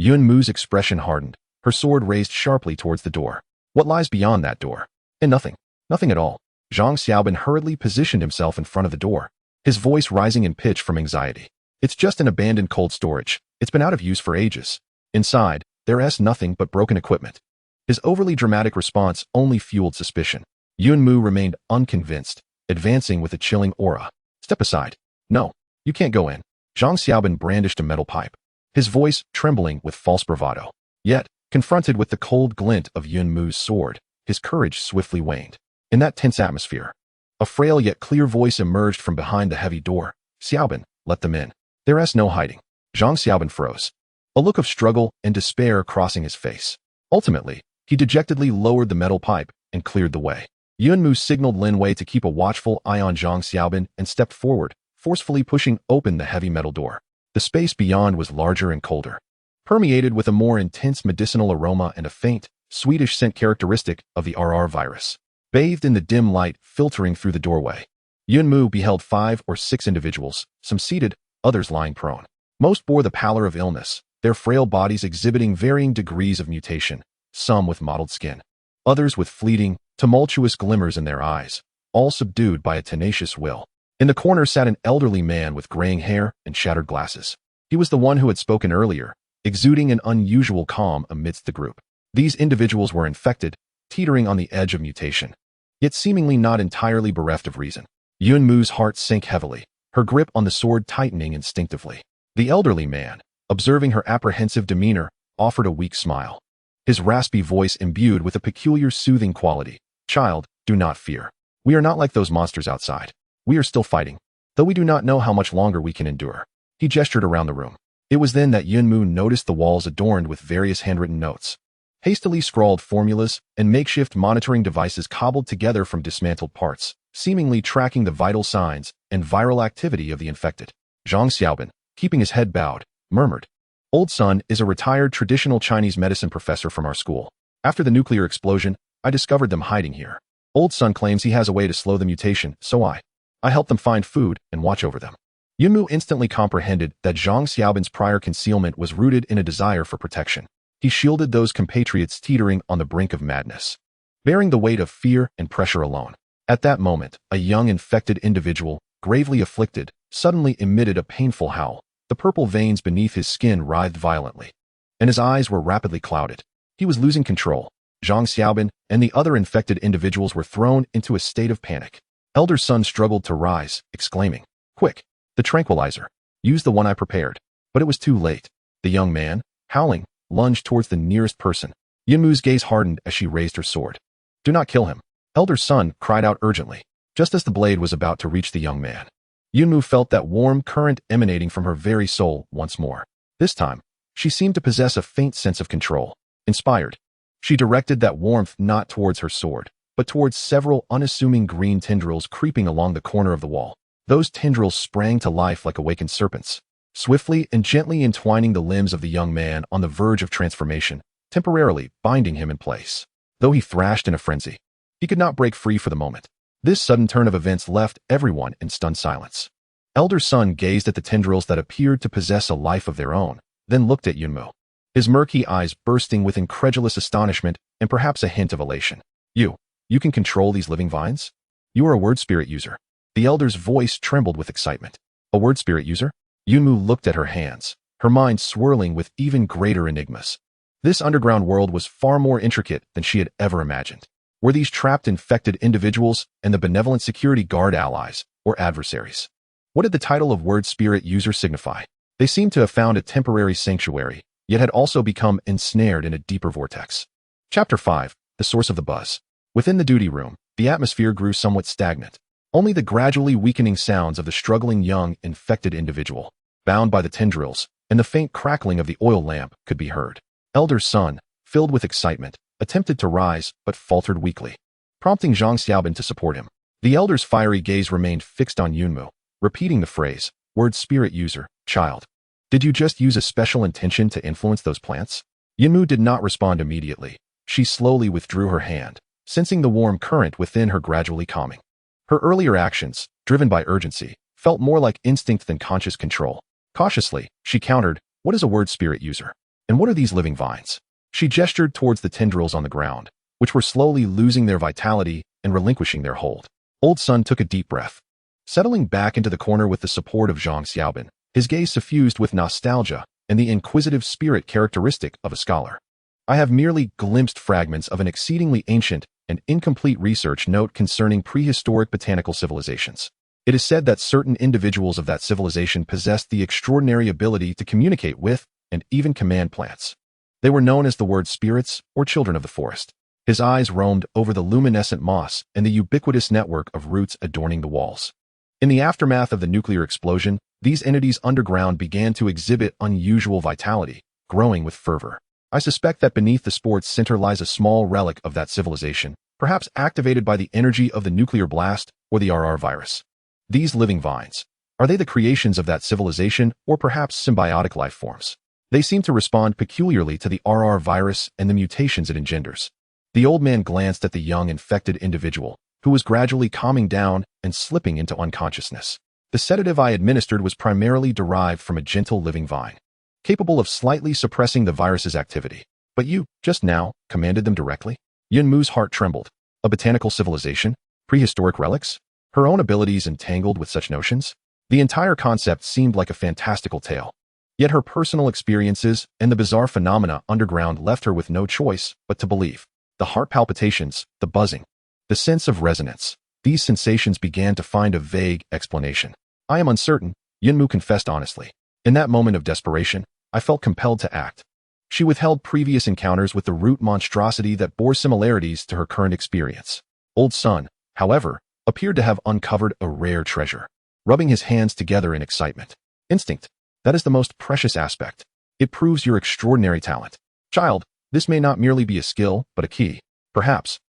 Yunmu's expression hardened, her sword raised sharply towards the door. What lies beyond that door? And nothing. Nothing at all. Zhang Xiaobin hurriedly positioned himself in front of the door, his voice rising in pitch from anxiety. It's just an abandoned cold storage. It's been out of use for ages. Inside, there's nothing but broken equipment. His overly dramatic response only fueled suspicion. Yunmu remained unconvinced, advancing with a chilling aura. Step aside. No, you can't go in. Zhang Xiaobin brandished a metal pipe, his voice trembling with false bravado. Yet, confronted with the cold glint of Yunmu's sword, his courage swiftly waned. In that tense atmosphere, a frail yet clear voice emerged from behind the heavy door. Xiaobin, let them in. There's no hiding. Zhang Xiaobin froze, a look of struggle and despair crossing his face. Ultimately, he dejectedly lowered the metal pipe and cleared the way. Yunmu signaled Lin Wei to keep a watchful eye on Zhang Xiaobin and stepped forward, forcefully pushing open the heavy metal door. The space beyond was larger and colder, permeated with a more intense medicinal aroma and a faint, sweetish scent characteristic of the RR virus. Bathed in the dim light filtering through the doorway, Yunmu beheld 5 or 6 individuals, some seated, others lying prone. Most bore the pallor of illness, their frail bodies exhibiting varying degrees of mutation, some with mottled skin, others with fleeting, tumultuous glimmers in their eyes, all subdued by a tenacious will. In the corner sat an elderly man with graying hair and shattered glasses. He was the one who had spoken earlier, exuding an unusual calm amidst the group. These individuals were infected, teetering on the edge of mutation, yet seemingly not entirely bereft of reason. Yunmu's heart sank heavily, her grip on the sword tightening instinctively. The elderly man, observing her apprehensive demeanor, offered a weak smile, his raspy voice imbued with a peculiar soothing quality. Child, do not fear. We are not like those monsters outside. We are still fighting, though we do not know how much longer we can endure." He gestured around the room. It was then that Yunmu noticed the walls adorned with various handwritten notes, hastily scrawled formulas, and makeshift monitoring devices cobbled together from dismantled parts, seemingly tracking the vital signs and viral activity of the infected. Zhang Xiaobin, keeping his head bowed, murmured, "Old Sun is a retired traditional Chinese medicine professor from our school. After the nuclear explosion, I discovered them hiding here. Old Sun claims he has a way to slow the mutation, so I help them find food and watch over them." Yunmu instantly comprehended that Zhang Xiaobin's prior concealment was rooted in a desire for protection. He shielded those compatriots teetering on the brink of madness, bearing the weight of fear and pressure alone. At that moment, a young infected individual, gravely afflicted, suddenly emitted a painful howl. The purple veins beneath his skin writhed violently, and his eyes were rapidly clouded. He was losing control. Zhang Xiaobin and the other infected individuals were thrown into a state of panic. Elder Sun struggled to rise, exclaiming, "Quick! The tranquilizer. Use the one I prepared." But it was too late. The young man, howling, lunged towards the nearest person. Yunmu's gaze hardened as she raised her sword. "Do not kill him," Elder Sun cried out urgently, just as the blade was about to reach the young man. Yunmu felt that warm current emanating from her very soul once more. This time, she seemed to possess a faint sense of control. Inspired, she directed that warmth not towards her sword, but towards several unassuming green tendrils creeping along the corner of the wall. Those tendrils sprang to life like awakened serpents, swiftly and gently entwining the limbs of the young man on the verge of transformation, temporarily binding him in place. Though he thrashed in a frenzy, he could not break free for the moment. This sudden turn of events left everyone in stunned silence. Elder Sun gazed at the tendrils that appeared to possess a life of their own, then looked at Yunmu, his murky eyes bursting with incredulous astonishment and perhaps a hint of elation. You can control these living vines? You are a word spirit user." The elder's voice trembled with excitement. "A word spirit user?" Yunmu looked at her hands, her mind swirling with even greater enigmas. This underground world was far more intricate than she had ever imagined. Were these trapped infected individuals and the benevolent security guard allies or adversaries? What did the title of word spirit user signify? They seemed to have found a temporary sanctuary, yet had also become ensnared in a deeper vortex. Chapter 5. The Source of the Buzz. Within the duty room, the atmosphere grew somewhat stagnant. Only the gradually weakening sounds of the struggling young infected individual, bound by the tendrils, and the faint crackling of the oil lamp could be heard. Elder Sun, filled with excitement, attempted to rise but faltered weakly, prompting Zhang Xiaobin to support him. The elder's fiery gaze remained fixed on Yunmu, repeating the phrase, "Word spirit user, child. Did you just use a special intention to influence those plants?" Yunmu did not respond immediately. She slowly withdrew her hand, sensing the warm current within her gradually calming. Her earlier actions, driven by urgency, felt more like instinct than conscious control. Cautiously, she countered, "What is a word spirit user? And what are these living vines?" She gestured towards the tendrils on the ground, which were slowly losing their vitality and relinquishing their hold. Old Sun took a deep breath. Settling back into the corner with the support of Zhang Xiaobin, his gaze suffused with nostalgia and the inquisitive spirit characteristic of a scholar. "I have merely glimpsed fragments of an exceedingly ancient and incomplete research note concerning prehistoric botanical civilizations. It is said that certain individuals of that civilization possessed the extraordinary ability to communicate with and even command plants. They were known as the word spirits or children of the forest." His eyes roamed over the luminescent moss and the ubiquitous network of roots adorning the walls. In the aftermath of the nuclear explosion, these entities underground began to exhibit unusual vitality, growing with fervor. I suspect that beneath the sports center lies a small relic of that civilization, perhaps activated by the energy of the nuclear blast or the RR virus. These living vines, are they the creations of that civilization or perhaps symbiotic life forms? They seem to respond peculiarly to the RR virus and the mutations it engenders. The old man glanced at the young infected individual, who was gradually calming down and slipping into unconsciousness. The sedative I administered was primarily derived from a gentle living vine, capable of slightly suppressing the virus's activity. But you, just now, commanded them directly? Yunmu's heart trembled. A botanical civilization? Prehistoric relics? Her own abilities entangled with such notions? The entire concept seemed like a fantastical tale. Yet her personal experiences and the bizarre phenomena underground left her with no choice but to believe. The heart palpitations, the buzzing, the sense of resonance. These sensations began to find a vague explanation. "I am uncertain," Yunmu confessed honestly. "In that moment of desperation, I felt compelled to act." She withheld previous encounters with the root monstrosity that bore similarities to her current experience. Old Sun, however, appeared to have uncovered a rare treasure, rubbing his hands together in excitement. Instinct. That is the most precious aspect. It proves your extraordinary talent. Child, this may not merely be a skill, but a key. Perhaps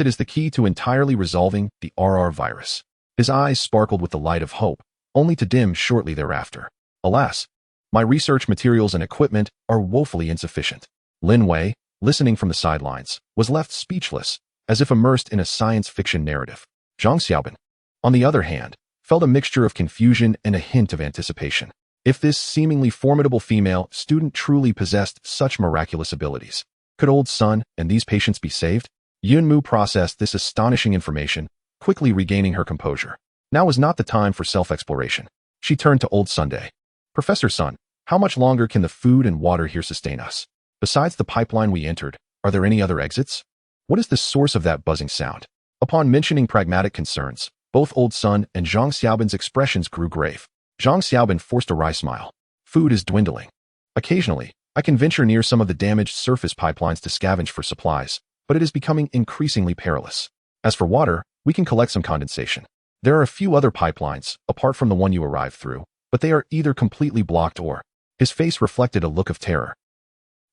it is the key to entirely resolving the RR virus. His eyes sparkled with the light of hope, only to dim shortly thereafter. Alas, my research materials and equipment are woefully insufficient. Lin Wei, listening from the sidelines, was left speechless, as if immersed in a science fiction narrative. Zhang Xiaobin, on the other hand, felt a mixture of confusion and a hint of anticipation. If this seemingly formidable female student truly possessed such miraculous abilities, could Old Sun and these patients be saved? Yunmu processed this astonishing information, quickly regaining her composure. Now was not the time for self-exploration. She turned to Old Sunday. Professor Sun, how much longer can the food and water here sustain us? Besides the pipeline we entered, are there any other exits? What is the source of that buzzing sound? Upon mentioning pragmatic concerns, both Old Sun and Zhang Xiaobin's expressions grew grave. Zhang Xiaobin forced a wry smile. Food is dwindling. Occasionally, I can venture near some of the damaged surface pipelines to scavenge for supplies, but it is becoming increasingly perilous. As for water, we can collect some condensation. There are a few other pipelines, apart from the one you arrived through, but they are either completely blocked or, his face reflected a look of terror,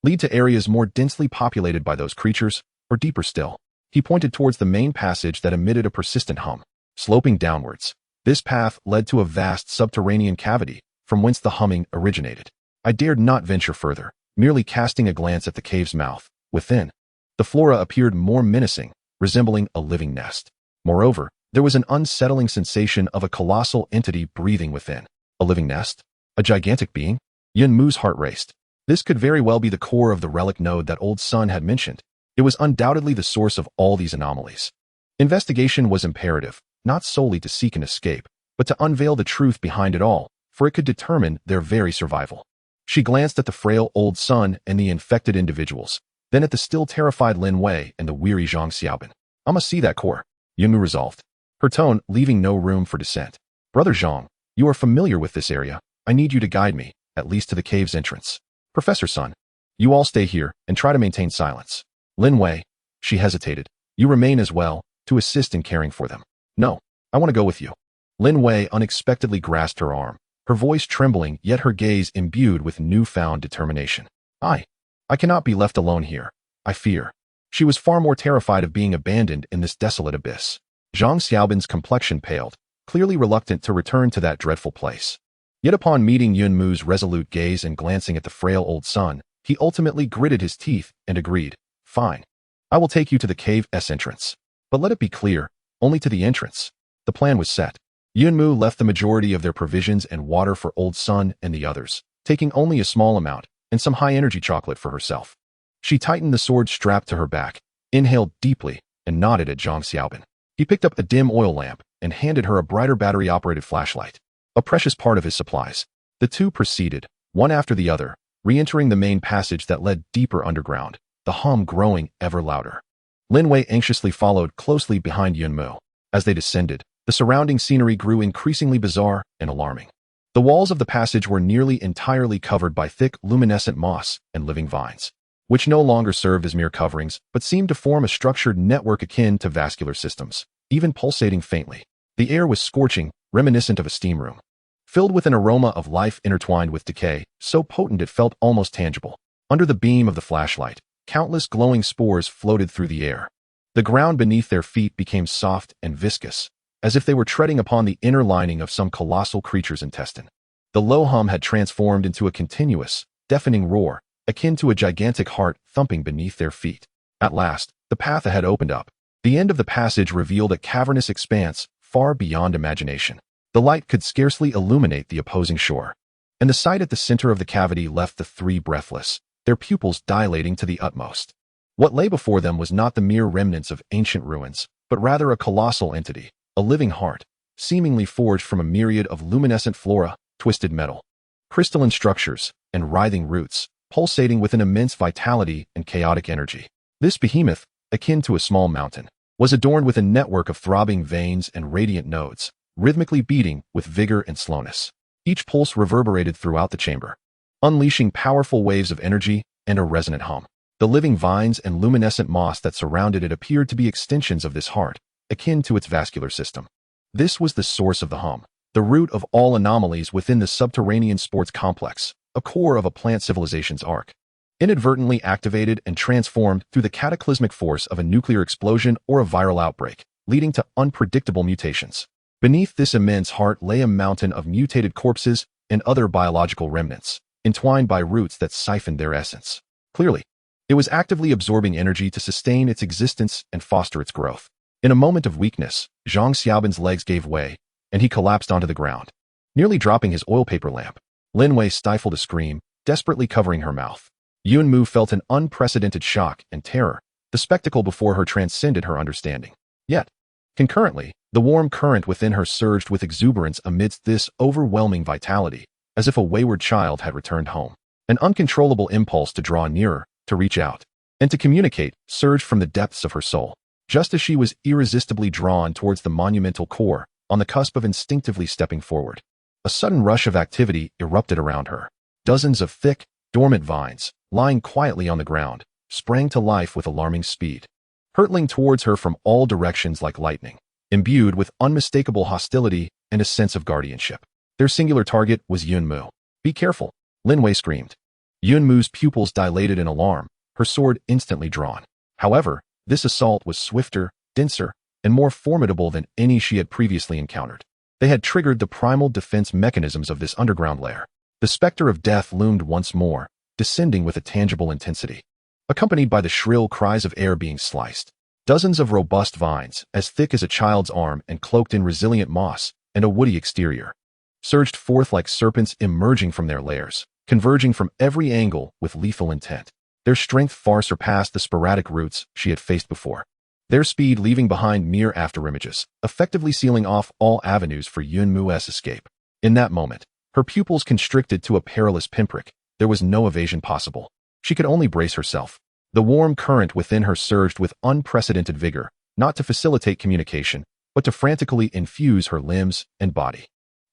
lead to areas more densely populated by those creatures, or deeper still. He pointed towards the main passage that emitted a persistent hum, sloping downwards. This path led to a vast subterranean cavity, from whence the humming originated. I dared not venture further, merely casting a glance at the cave's mouth. Within, the flora appeared more menacing, resembling a living nest. Moreover, there was an unsettling sensation of a colossal entity breathing within. A living nest? A gigantic being? Yun Mu's heart raced. This could very well be the core of the relic node that Old Sun had mentioned. It was undoubtedly the source of all these anomalies. Investigation was imperative, not solely to seek an escape, but to unveil the truth behind it all, for it could determine their very survival. She glanced at the frail Old Sun and the infected individuals, then at the still terrified Lin Wei and the weary Zhang Xiaobin. I must see that core, Yunmu resolved, her tone leaving no room for dissent. Brother Zhang, you are familiar with this area. I need you to guide me, at least to the cave's entrance. Professor Sun, you all stay here and try to maintain silence. Lin Wei, she hesitated, you remain as well, to assist in caring for them. No, I want to go with you. Lin Wei unexpectedly grasped her arm, her voice trembling yet her gaze imbued with newfound determination. I cannot be left alone here. I fear. She was far more terrified of being abandoned in this desolate abyss. Zhang Xiaobin's complexion paled, clearly reluctant to return to that dreadful place. Yet upon meeting Yun Mu's resolute gaze and glancing at the frail Old Sun, he ultimately gritted his teeth and agreed. Fine. I will take you to the cave's entrance. But let it be clear, only to the entrance. The plan was set. Yun Mu left the majority of their provisions and water for Old Sun and the others, taking only a small amount, and some high-energy chocolate for herself. She tightened the sword strap to her back, inhaled deeply, and nodded at Zhang Xiaobin. He picked up a dim oil lamp and handed her a brighter battery-operated flashlight, a precious part of his supplies. The two proceeded, one after the other, re-entering the main passage that led deeper underground, the hum growing ever louder. Lin Wei anxiously followed closely behind Yun Mu. As they descended, the surrounding scenery grew increasingly bizarre and alarming. The walls of the passage were nearly entirely covered by thick, luminescent moss and living vines, which no longer served as mere coverings, but seemed to form a structured network akin to vascular systems, even pulsating faintly. The air was scorching, reminiscent of a steam room, filled with an aroma of life intertwined with decay, so potent it felt almost tangible. Under the beam of the flashlight, countless glowing spores floated through the air. The ground beneath their feet became soft and viscous, as if they were treading upon the inner lining of some colossal creature's intestine. The low hum had transformed into a continuous, deafening roar, akin to a gigantic heart thumping beneath their feet. At last, the path ahead opened up. The end of the passage revealed a cavernous expanse far beyond imagination. The light could scarcely illuminate the opposing shore, and the sight at the center of the cavity left the three breathless, their pupils dilating to the utmost. What lay before them was not the mere remnants of ancient ruins, but rather a colossal entity, a living heart, seemingly forged from a myriad of luminescent flora, twisted metal, crystalline structures, and writhing roots, pulsating with an immense vitality and chaotic energy. This behemoth, akin to a small mountain, was adorned with a network of throbbing veins and radiant nodes, rhythmically beating with vigor and slowness. Each pulse reverberated throughout the chamber, unleashing powerful waves of energy and a resonant hum. The living vines and luminescent moss that surrounded it appeared to be extensions of this heart, akin to its vascular system. This was the source of the hum, the root of all anomalies within the subterranean sports complex, a core of a plant civilization's ark. Inadvertently activated and transformed through the cataclysmic force of a nuclear explosion or a viral outbreak, leading to unpredictable mutations. Beneath this immense heart lay a mountain of mutated corpses and other biological remnants, entwined by roots that siphoned their essence. Clearly, it was actively absorbing energy to sustain its existence and foster its growth. In a moment of weakness, Zhang Xiaobin's legs gave way, and he collapsed onto the ground, nearly dropping his oil paper lamp. Lin Wei stifled a scream, desperately covering her mouth. Yunmu felt an unprecedented shock and terror. The spectacle before her transcended her understanding. Yet, concurrently, the warm current within her surged with exuberance amidst this overwhelming vitality, as if a wayward child had returned home. An uncontrollable impulse to draw nearer, to reach out, and to communicate surged from the depths of her soul, just as she was irresistibly drawn towards the monumental core, on the cusp of instinctively stepping forward. A sudden rush of activity erupted around her. Dozens of thick, dormant vines, lying quietly on the ground, sprang to life with alarming speed, hurtling towards her from all directions like lightning, imbued with unmistakable hostility and a sense of guardianship. Their singular target was Yunmu. "Be careful," Lin Wei screamed. Yunmu's pupils dilated in alarm, her sword instantly drawn. However, this assault was swifter, denser, and more formidable than any she had previously encountered. They had triggered the primal defense mechanisms of this underground lair. The specter of death loomed once more, descending with a tangible intensity, accompanied by the shrill cries of air being sliced. Dozens of robust vines, as thick as a child's arm and cloaked in resilient moss and a woody exterior, surged forth like serpents emerging from their lairs, converging from every angle with lethal intent. Their strength far surpassed the sporadic roots she had faced before, their speed leaving behind mere afterimages, effectively sealing off all avenues for Yunmu's escape. In that moment, her pupils constricted to a perilous pinprick. There was no evasion possible. She could only brace herself. The warm current within her surged with unprecedented vigor, not to facilitate communication, but to frantically infuse her limbs and body.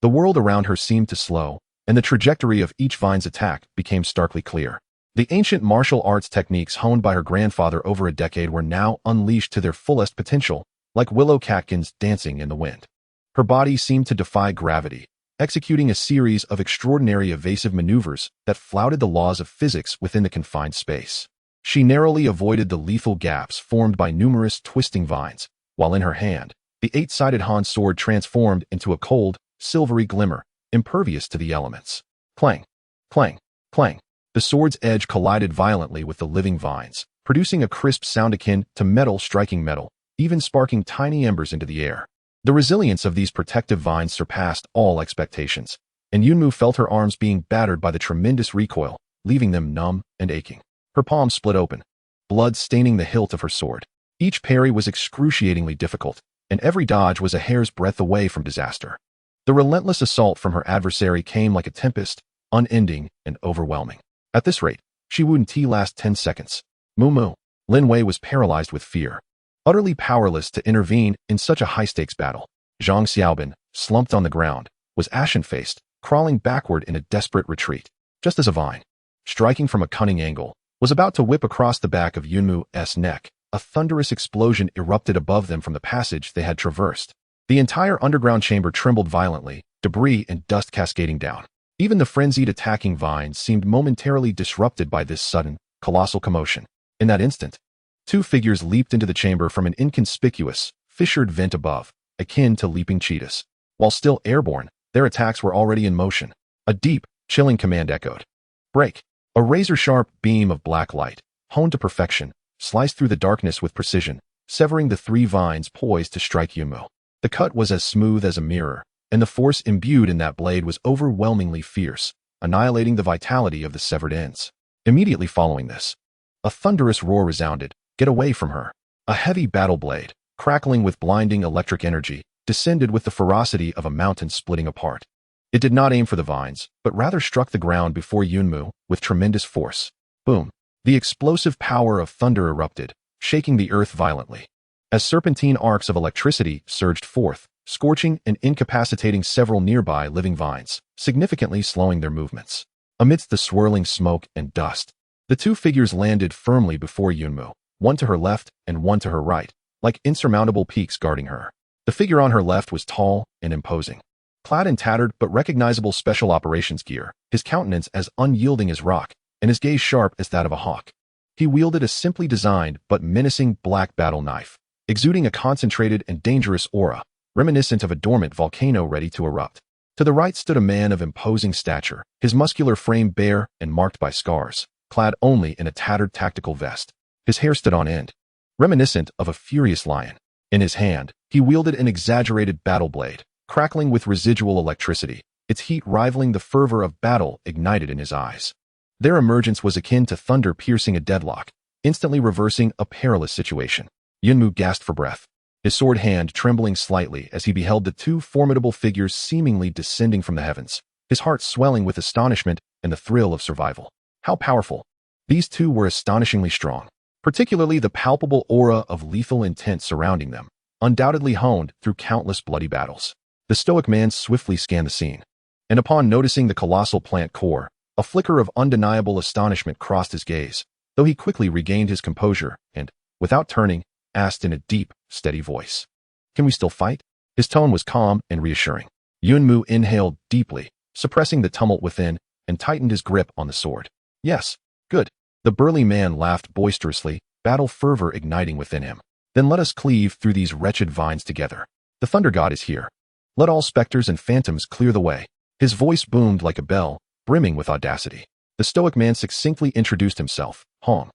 The world around her seemed to slow, and the trajectory of each vine's attack became starkly clear. The ancient martial arts techniques honed by her grandfather over a decade were now unleashed to their fullest potential, like willow catkins dancing in the wind. Her body seemed to defy gravity, executing a series of extraordinary evasive maneuvers that flouted the laws of physics within the confined space. She narrowly avoided the lethal gaps formed by numerous twisting vines, while in her hand, the eight-sided Han sword transformed into a cold, silvery glimmer, impervious to the elements. Clang, clang, clang. The sword's edge collided violently with the living vines, producing a crisp sound akin to metal striking metal, even sparking tiny embers into the air. The resilience of these protective vines surpassed all expectations, and Yunmu felt her arms being battered by the tremendous recoil, leaving them numb and aching. Her palms split open, blood staining the hilt of her sword. Each parry was excruciatingly difficult, and every dodge was a hair's breadth away from disaster. The relentless assault from her adversary came like a tempest, unending and overwhelming. At this rate, she wouldn't last 10 seconds. Moo. Lin Wei was paralyzed with fear, utterly powerless to intervene in such a high-stakes battle. Zhang Xiaobin, slumped on the ground, was ashen-faced, crawling backward in a desperate retreat, just as a vine, striking from a cunning angle, was about to whip across the back of Yunmu's neck. A thunderous explosion erupted above them from the passage they had traversed. The entire underground chamber trembled violently, debris and dust cascading down. Even the frenzied attacking vines seemed momentarily disrupted by this sudden, colossal commotion. In that instant, two figures leaped into the chamber from an inconspicuous, fissured vent above, akin to leaping cheetahs. While still airborne, their attacks were already in motion. A deep, chilling command echoed. Break. A razor-sharp beam of black light, honed to perfection, sliced through the darkness with precision, severing the three vines poised to strike Yunmu. The cut was as smooth as a mirror, and the force imbued in that blade was overwhelmingly fierce, annihilating the vitality of the severed ends. Immediately following this, a thunderous roar resounded. Get away from her. A heavy battle blade, crackling with blinding electric energy, descended with the ferocity of a mountain splitting apart. It did not aim for the vines, but rather struck the ground before Yunmu with tremendous force. Boom. The explosive power of thunder erupted, shaking the earth violently, as serpentine arcs of electricity surged forth, scorching and incapacitating several nearby living vines, significantly slowing their movements. Amidst the swirling smoke and dust, the two figures landed firmly before Yunmu, one to her left and one to her right, like insurmountable peaks guarding her. The figure on her left was tall and imposing. Clad in tattered but recognizable special operations gear, his countenance as unyielding as rock, and his gaze sharp as that of a hawk. He wielded a simply designed but menacing black battle knife, exuding a concentrated and dangerous aura, reminiscent of a dormant volcano ready to erupt. To the right stood a man of imposing stature, his muscular frame bare and marked by scars, clad only in a tattered tactical vest. His hair stood on end, reminiscent of a furious lion. In his hand, he wielded an exaggerated battle blade, crackling with residual electricity, its heat rivaling the fervor of battle ignited in his eyes. Their emergence was akin to thunder piercing a deadlock, instantly reversing a perilous situation. Yunmu gasped for breath, his sword hand trembling slightly as he beheld the two formidable figures seemingly descending from the heavens, his heart swelling with astonishment and the thrill of survival. How powerful! These two were astonishingly strong, particularly the palpable aura of lethal intent surrounding them, undoubtedly honed through countless bloody battles. The stoic man swiftly scanned the scene, and upon noticing the colossal plant core, a flicker of undeniable astonishment crossed his gaze, though he quickly regained his composure and, without turning, asked in a deep, steady voice, "Can we still fight?" His tone was calm and reassuring. Yunmu inhaled deeply, suppressing the tumult within, and tightened his grip on the sword. "Yes, good." The burly man laughed boisterously, battle fervor igniting within him. "Then let us cleave through these wretched vines together. The Thunder God is here. Let all specters and phantoms clear the way." His voice boomed like a bell, brimming with audacity. The stoic man succinctly introduced himself. Hong.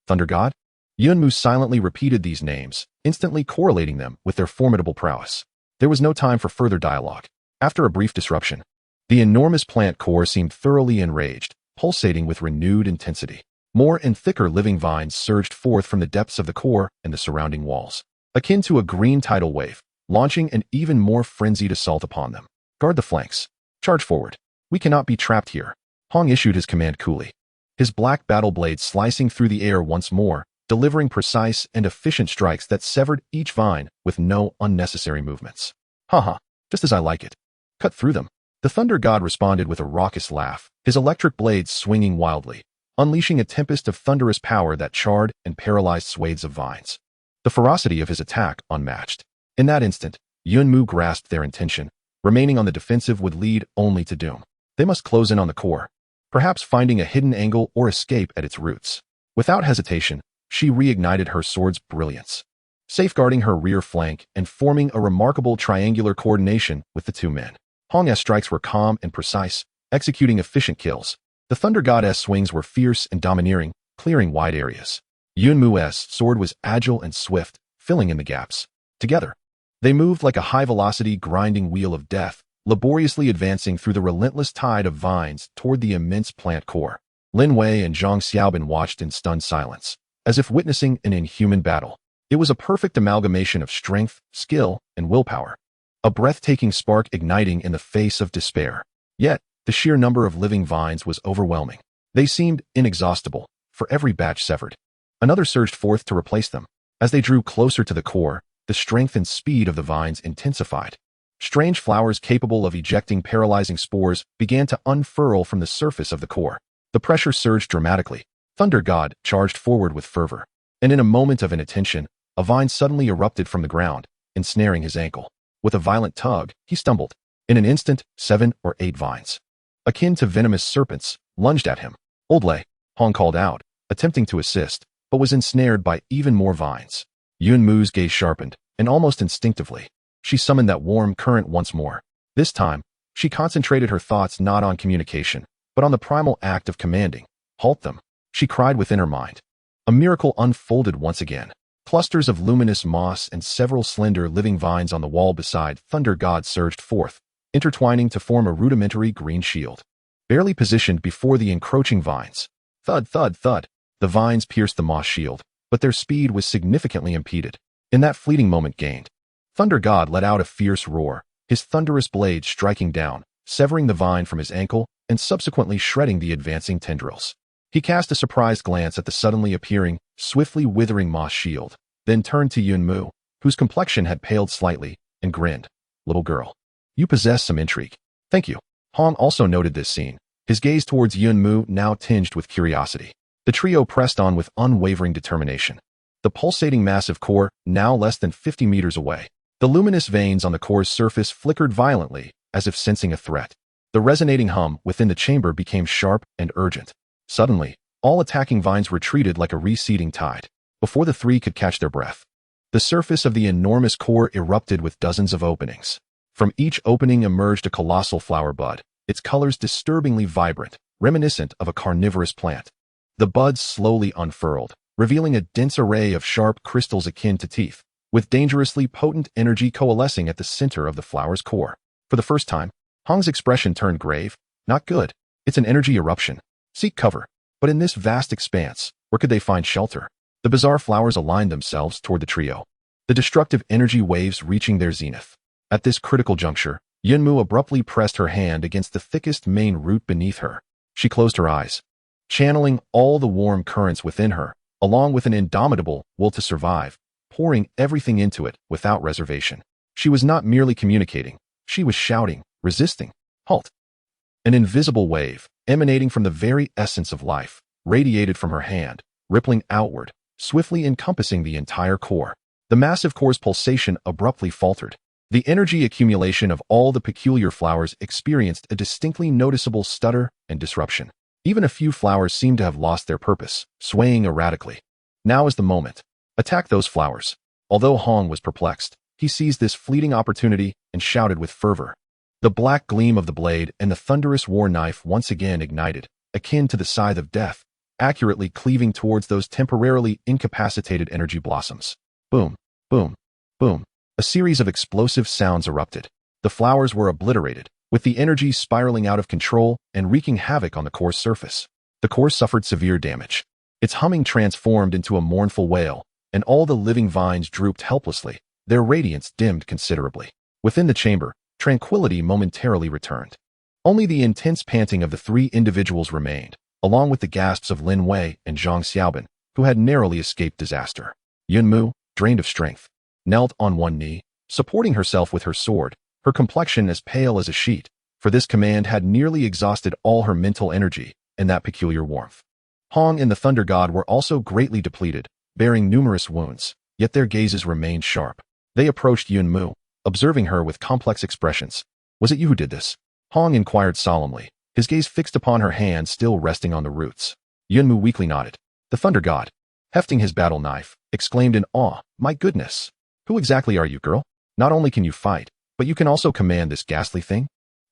Thunder God? Yunmu silently repeated these names, instantly correlating them with their formidable prowess. There was no time for further dialogue. After a brief disruption, the enormous plant core seemed thoroughly enraged, pulsating with renewed intensity. More and thicker living vines surged forth from the depths of the core and the surrounding walls, akin to a green tidal wave, launching an even more frenzied assault upon them. "Guard the flanks. Charge forward. We cannot be trapped here." Hong issued his command coolly, his black battle blade slicing through the air once more, delivering precise and efficient strikes that severed each vine with no unnecessary movements. "Haha, just as I like it. Cut through them." The Thunder God responded with a raucous laugh, his electric blades swinging wildly, unleashing a tempest of thunderous power that charred and paralyzed swathes of vines. The ferocity of his attack unmatched. In that instant, Yunmu grasped their intention. Remaining on the defensive would lead only to doom. They must close in on the core, perhaps finding a hidden angle or escape at its roots. Without hesitation, she reignited her sword's brilliance, safeguarding her rear flank and forming a remarkable triangular coordination with the two men. Hong's strikes were calm and precise, executing efficient kills. The Thunder Goddess swings were fierce and domineering, clearing wide areas. Yunmu's sword was agile and swift, filling in the gaps. Together, they moved like a high-velocity grinding wheel of death, laboriously advancing through the relentless tide of vines toward the immense plant core. Lin Wei and Zhang Xiaobin watched in stunned silence, as if witnessing an inhuman battle. It was a perfect amalgamation of strength, skill, and willpower, a breathtaking spark igniting in the face of despair. Yet, the sheer number of living vines was overwhelming. They seemed inexhaustible, for every batch severed, another surged forth to replace them. As they drew closer to the core, the strength and speed of the vines intensified. Strange flowers capable of ejecting paralyzing spores began to unfurl from the surface of the core. The pressure surged dramatically. Thunder God charged forward with fervor, and in a moment of inattention, a vine suddenly erupted from the ground, ensnaring his ankle. With a violent tug, he stumbled. In an instant, 7 or 8 vines, akin to venomous serpents, lunged at him. "Old Lei," Hong called out, attempting to assist, but was ensnared by even more vines. Yunmu's gaze sharpened, and almost instinctively, she summoned that warm current once more. This time, she concentrated her thoughts not on communication, but on the primal act of commanding. "Halt them," she cried within her mind. A miracle unfolded once again. Clusters of luminous moss and several slender living vines on the wall beside Thunder God surged forth, intertwining to form a rudimentary green shield. Barely positioned before the encroaching vines. Thud, thud, thud. The vines pierced the moss shield, but their speed was significantly impeded. In that fleeting moment gained, Thunder God let out a fierce roar, his thunderous blade striking down, severing the vine from his ankle and subsequently shredding the advancing tendrils. He cast a surprised glance at the suddenly appearing, swiftly withering moss shield, then turned to Yunmu, whose complexion had paled slightly, and grinned. "Little girl, you possess some intrigue." "Thank you." Hong also noted this scene, his gaze towards Yunmu now tinged with curiosity. The trio pressed on with unwavering determination. the pulsating massive core now less than 50 meters away. The luminous veins on the core's surface flickered violently, as if sensing a threat. The resonating hum within the chamber became sharp and urgent. Suddenly, all attacking vines retreated like a receding tide. Before the three could catch their breath, the surface of the enormous core erupted with dozens of openings. From each opening emerged a colossal flower bud, its colors disturbingly vibrant, reminiscent of a carnivorous plant. The buds slowly unfurled, revealing a dense array of sharp crystals akin to teeth, with dangerously potent energy coalescing at the center of the flower's core. For the first time, Hong's expression turned grave. Not good. It's an energy eruption. Seek cover. But in this vast expanse, where could they find shelter? The bizarre flowers aligned themselves toward the trio, the destructive energy waves reaching their zenith. At this critical juncture, Yunmu abruptly pressed her hand against the thickest main root beneath her. She closed her eyes, channeling all the warm currents within her, along with an indomitable will to survive, pouring everything into it without reservation. She was not merely communicating, she was shouting, resisting. Halt! An invisible wave, emanating from the very essence of life, radiated from her hand, rippling outward, swiftly encompassing the entire core. The massive core's pulsation abruptly faltered. The energy accumulation of all the peculiar flowers experienced a distinctly noticeable stutter and disruption. Even a few flowers seemed to have lost their purpose, swaying erratically. Now is the moment. Attack those flowers. Although Hong was perplexed, he seized this fleeting opportunity and shouted with fervor. The black gleam of the blade and the thunderous war knife once again ignited, akin to the scythe of death, accurately cleaving towards those temporarily incapacitated energy blossoms. Boom, boom, boom. A series of explosive sounds erupted. The flowers were obliterated, with the energy spiraling out of control and wreaking havoc on the core's surface. The core suffered severe damage. Its humming transformed into a mournful wail, and all the living vines drooped helplessly, their radiance dimmed considerably. Within the chamber, tranquility momentarily returned. Only the intense panting of the three individuals remained, along with the gasps of Lin Wei and Zhang Xiaobin, who had narrowly escaped disaster. Yunmu, drained of strength, knelt on one knee, supporting herself with her sword, her complexion as pale as a sheet, for this command had nearly exhausted all her mental energy and that peculiar warmth. Hong and the Thunder God were also greatly depleted, bearing numerous wounds, yet their gazes remained sharp. They approached Yunmu, observing her with complex expressions. Was it you who did this? Hong inquired solemnly, his gaze fixed upon her hand still resting on the roots. Yunmu weakly nodded. The Thunder God, hefting his battle knife, exclaimed in awe, "My goodness! Who exactly are you, girl? Not only can you fight, but you can also command this ghastly thing?"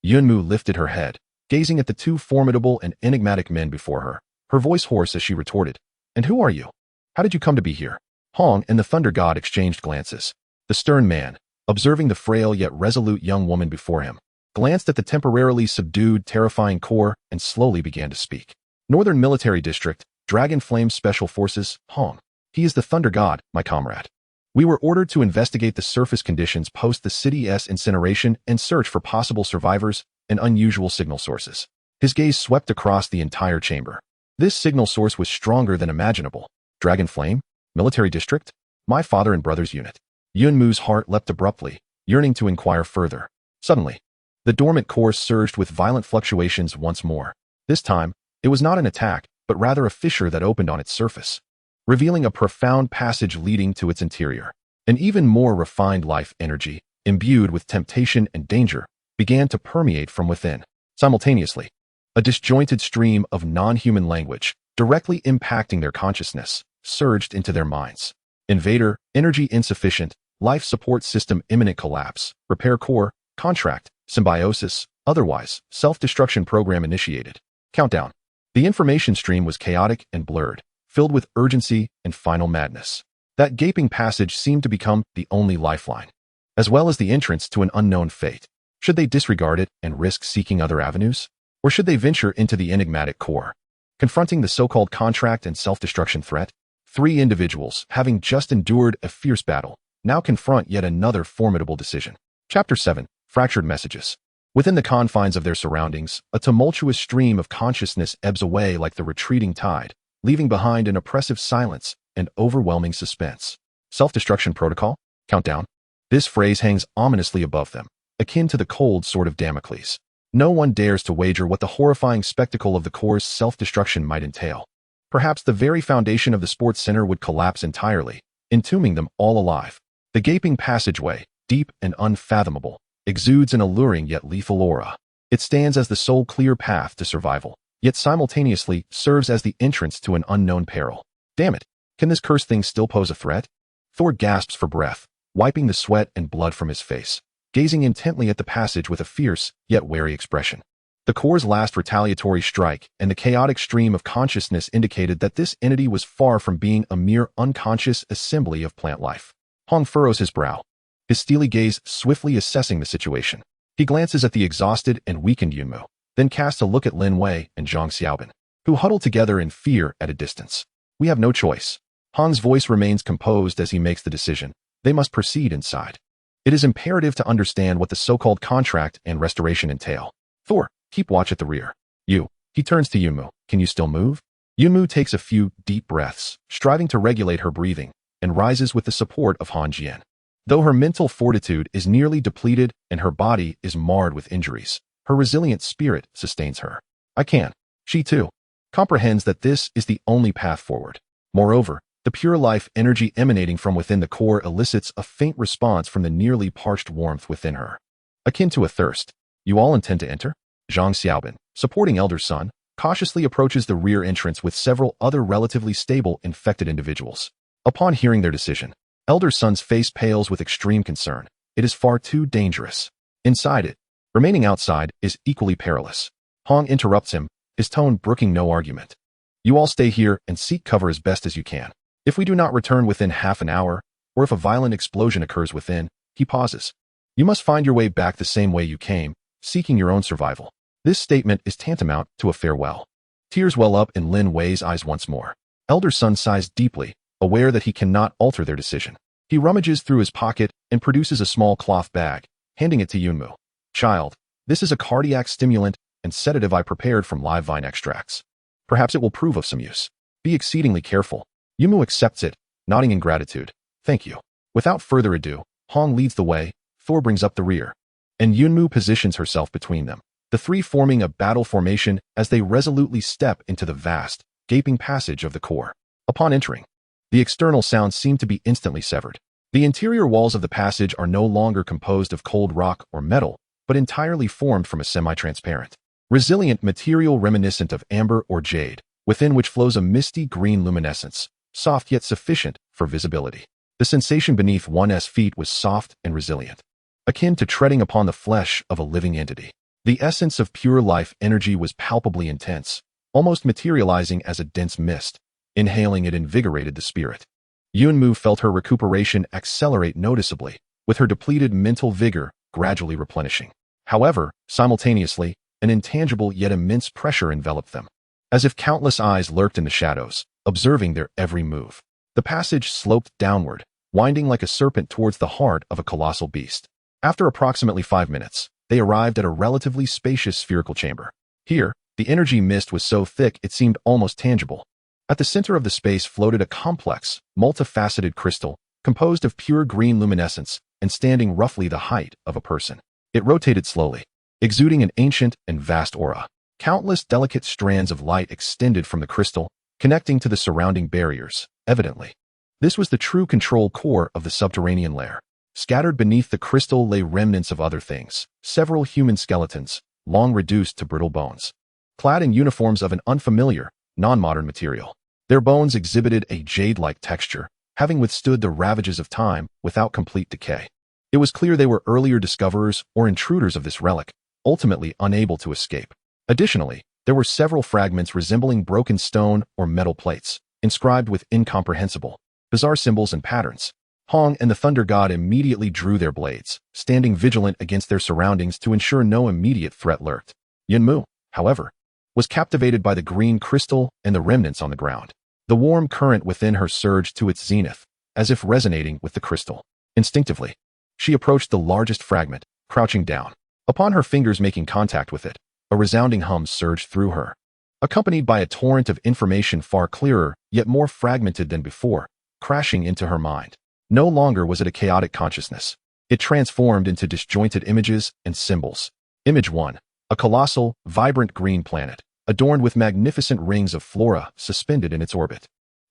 Yunmu lifted her head, gazing at the two formidable and enigmatic men before her, her voice hoarse as she retorted, "And who are you? How did you come to be here?" Hong and the Thunder God exchanged glances. The stern man, observing the frail yet resolute young woman before him, glanced at the temporarily subdued, terrifying core and slowly began to speak. "Northern Military District, Dragon Flame Special Forces, Hong. He is the Thunder God, my comrade. We were ordered to investigate the surface conditions post the city's incineration and search for possible survivors and unusual signal sources." His gaze swept across the entire chamber. This signal source was stronger than imaginable. Dragon Flame? Military District? My father and brother's unit. Yunmu's heart leapt abruptly, yearning to inquire further. Suddenly, the dormant core surged with violent fluctuations once more. This time, it was not an attack, but rather a fissure that opened on its surface, revealing a profound passage leading to its interior. An even more refined life energy, imbued with temptation and danger, began to permeate from within. Simultaneously, a disjointed stream of non-human language, directly impacting their consciousness, surged into their minds. Invader, energy insufficient, life support system imminent collapse, repair core, contract, symbiosis, otherwise, self-destruction program initiated. Countdown. The information stream was chaotic and blurred, filled with urgency and final madness. That gaping passage seemed to become the only lifeline, as well as the entrance to an unknown fate. Should they disregard it and risk seeking other avenues? Or should they venture into the enigmatic core? Confronting the so-called contract and self-destruction threat, three individuals, having just endured a fierce battle, now confront yet another formidable decision. Chapter 7. Fractured Messages. Within the confines of their surroundings, a tumultuous stream of consciousness ebbs away like the retreating tide, leaving behind an oppressive silence and overwhelming suspense. Self-destruction protocol? Countdown. This phrase hangs ominously above them, akin to the cold sword of Damocles. No one dares to wager what the horrifying spectacle of the core's self-destruction might entail. Perhaps the very foundation of the sports center would collapse entirely, entombing them all alive. The gaping passageway, deep and unfathomable, exudes an alluring yet lethal aura. It stands as the sole clear path to survival, yet simultaneously serves as the entrance to an unknown peril. Damn it! Can this cursed thing still pose a threat? Thor gasps for breath, wiping the sweat and blood from his face, gazing intently at the passage with a fierce, yet wary expression. The core's last retaliatory strike and the chaotic stream of consciousness indicated that this entity was far from being a mere unconscious assembly of plant life. Hong furrows his brow, his steely gaze swiftly assessing the situation. He glances at the exhausted and weakened Yunmu, then casts a look at Lin Wei and Zhang Xiaobin, who huddle together in fear at a distance. We have no choice. Hong's voice remains composed as he makes the decision. They must proceed inside. It is imperative to understand what the so-called contract and restoration entail. Thor, keep watch at the rear. He turns to Yunmu. Can you still move? Yunmu takes a few deep breaths, striving to regulate her breathing, and rises with the support of Han Jian. Though her mental fortitude is nearly depleted and her body is marred with injuries, her resilient spirit sustains her. I can. She too comprehends that this is the only path forward. Moreover, the pure life energy emanating from within the core elicits a faint response from the nearly parched warmth within her, akin to a thirst. You all intend to enter? Zhang Xiaobin, supporting Elder Sun, cautiously approaches the rear entrance with several other relatively stable infected individuals. Upon hearing their decision, Elder Sun's face pales with extreme concern. It is far too dangerous. Inside it, remaining outside, is equally perilous. Hong interrupts him, his tone brooking no argument. You all stay here and seek cover as best as you can. If we do not return within half an hour, or if a violent explosion occurs within, he pauses. You must find your way back the same way you came, seeking your own survival. This statement is tantamount to a farewell. Tears well up in Lin Wei's eyes once more. Elder Sun sighs deeply, aware that he cannot alter their decision. He rummages through his pocket and produces a small cloth bag, handing it to Yunmu. Child, this is a cardiac stimulant and sedative I prepared from live vine extracts. Perhaps it will prove of some use. Be exceedingly careful. Yunmu accepts it, nodding in gratitude. Thank you. Without further ado, Hong leads the way, Thor brings up the rear, and Yunmu positions herself between them, the three forming a battle formation as they resolutely step into the vast, gaping passage of the core. Upon entering, the external sounds seem to be instantly severed. The interior walls of the passage are no longer composed of cold rock or metal, but entirely formed from a semi-transparent, resilient material reminiscent of amber or jade, within which flows a misty green luminescence, soft yet sufficient for visibility. The sensation beneath one's feet was soft and resilient, akin to treading upon the flesh of a living entity. The essence of pure life energy was palpably intense, almost materializing as a dense mist. Inhaling it invigorated the spirit. Yunmu felt her recuperation accelerate noticeably, with her depleted mental vigor gradually replenishing. However, simultaneously, an intangible yet immense pressure enveloped them, as if countless eyes lurked in the shadows, observing their every move. The passage sloped downward, winding like a serpent towards the heart of a colossal beast. After approximately 5 minutes, they arrived at a relatively spacious spherical chamber. Here, the energy mist was so thick it seemed almost tangible. At the center of the space floated a complex, multifaceted crystal, composed of pure green luminescence and standing roughly the height of a person. It rotated slowly, exuding an ancient and vast aura. Countless delicate strands of light extended from the crystal, connecting to the surrounding barriers, evidently. This was the true control core of the subterranean lair. Scattered beneath the crystal lay remnants of other things, several human skeletons, long reduced to brittle bones, clad in uniforms of an unfamiliar, non-modern material. Their bones exhibited a jade-like texture, having withstood the ravages of time without complete decay. It was clear they were earlier discoverers or intruders of this relic, ultimately unable to escape. Additionally, there were several fragments resembling broken stone or metal plates, inscribed with incomprehensible, bizarre symbols and patterns. Hong and the Thunder God immediately drew their blades, standing vigilant against their surroundings to ensure no immediate threat lurked. Yunmu, however, was captivated by the green crystal and the remnants on the ground. The warm current within her surged to its zenith, as if resonating with the crystal. Instinctively, she approached the largest fragment, crouching down. Upon her fingers making contact with it, a resounding hum surged through her, accompanied by a torrent of information far clearer, yet more fragmented than before, crashing into her mind. No longer was it a chaotic consciousness. It transformed into disjointed images and symbols. Image 1. A colossal, vibrant green planet, adorned with magnificent rings of flora suspended in its orbit.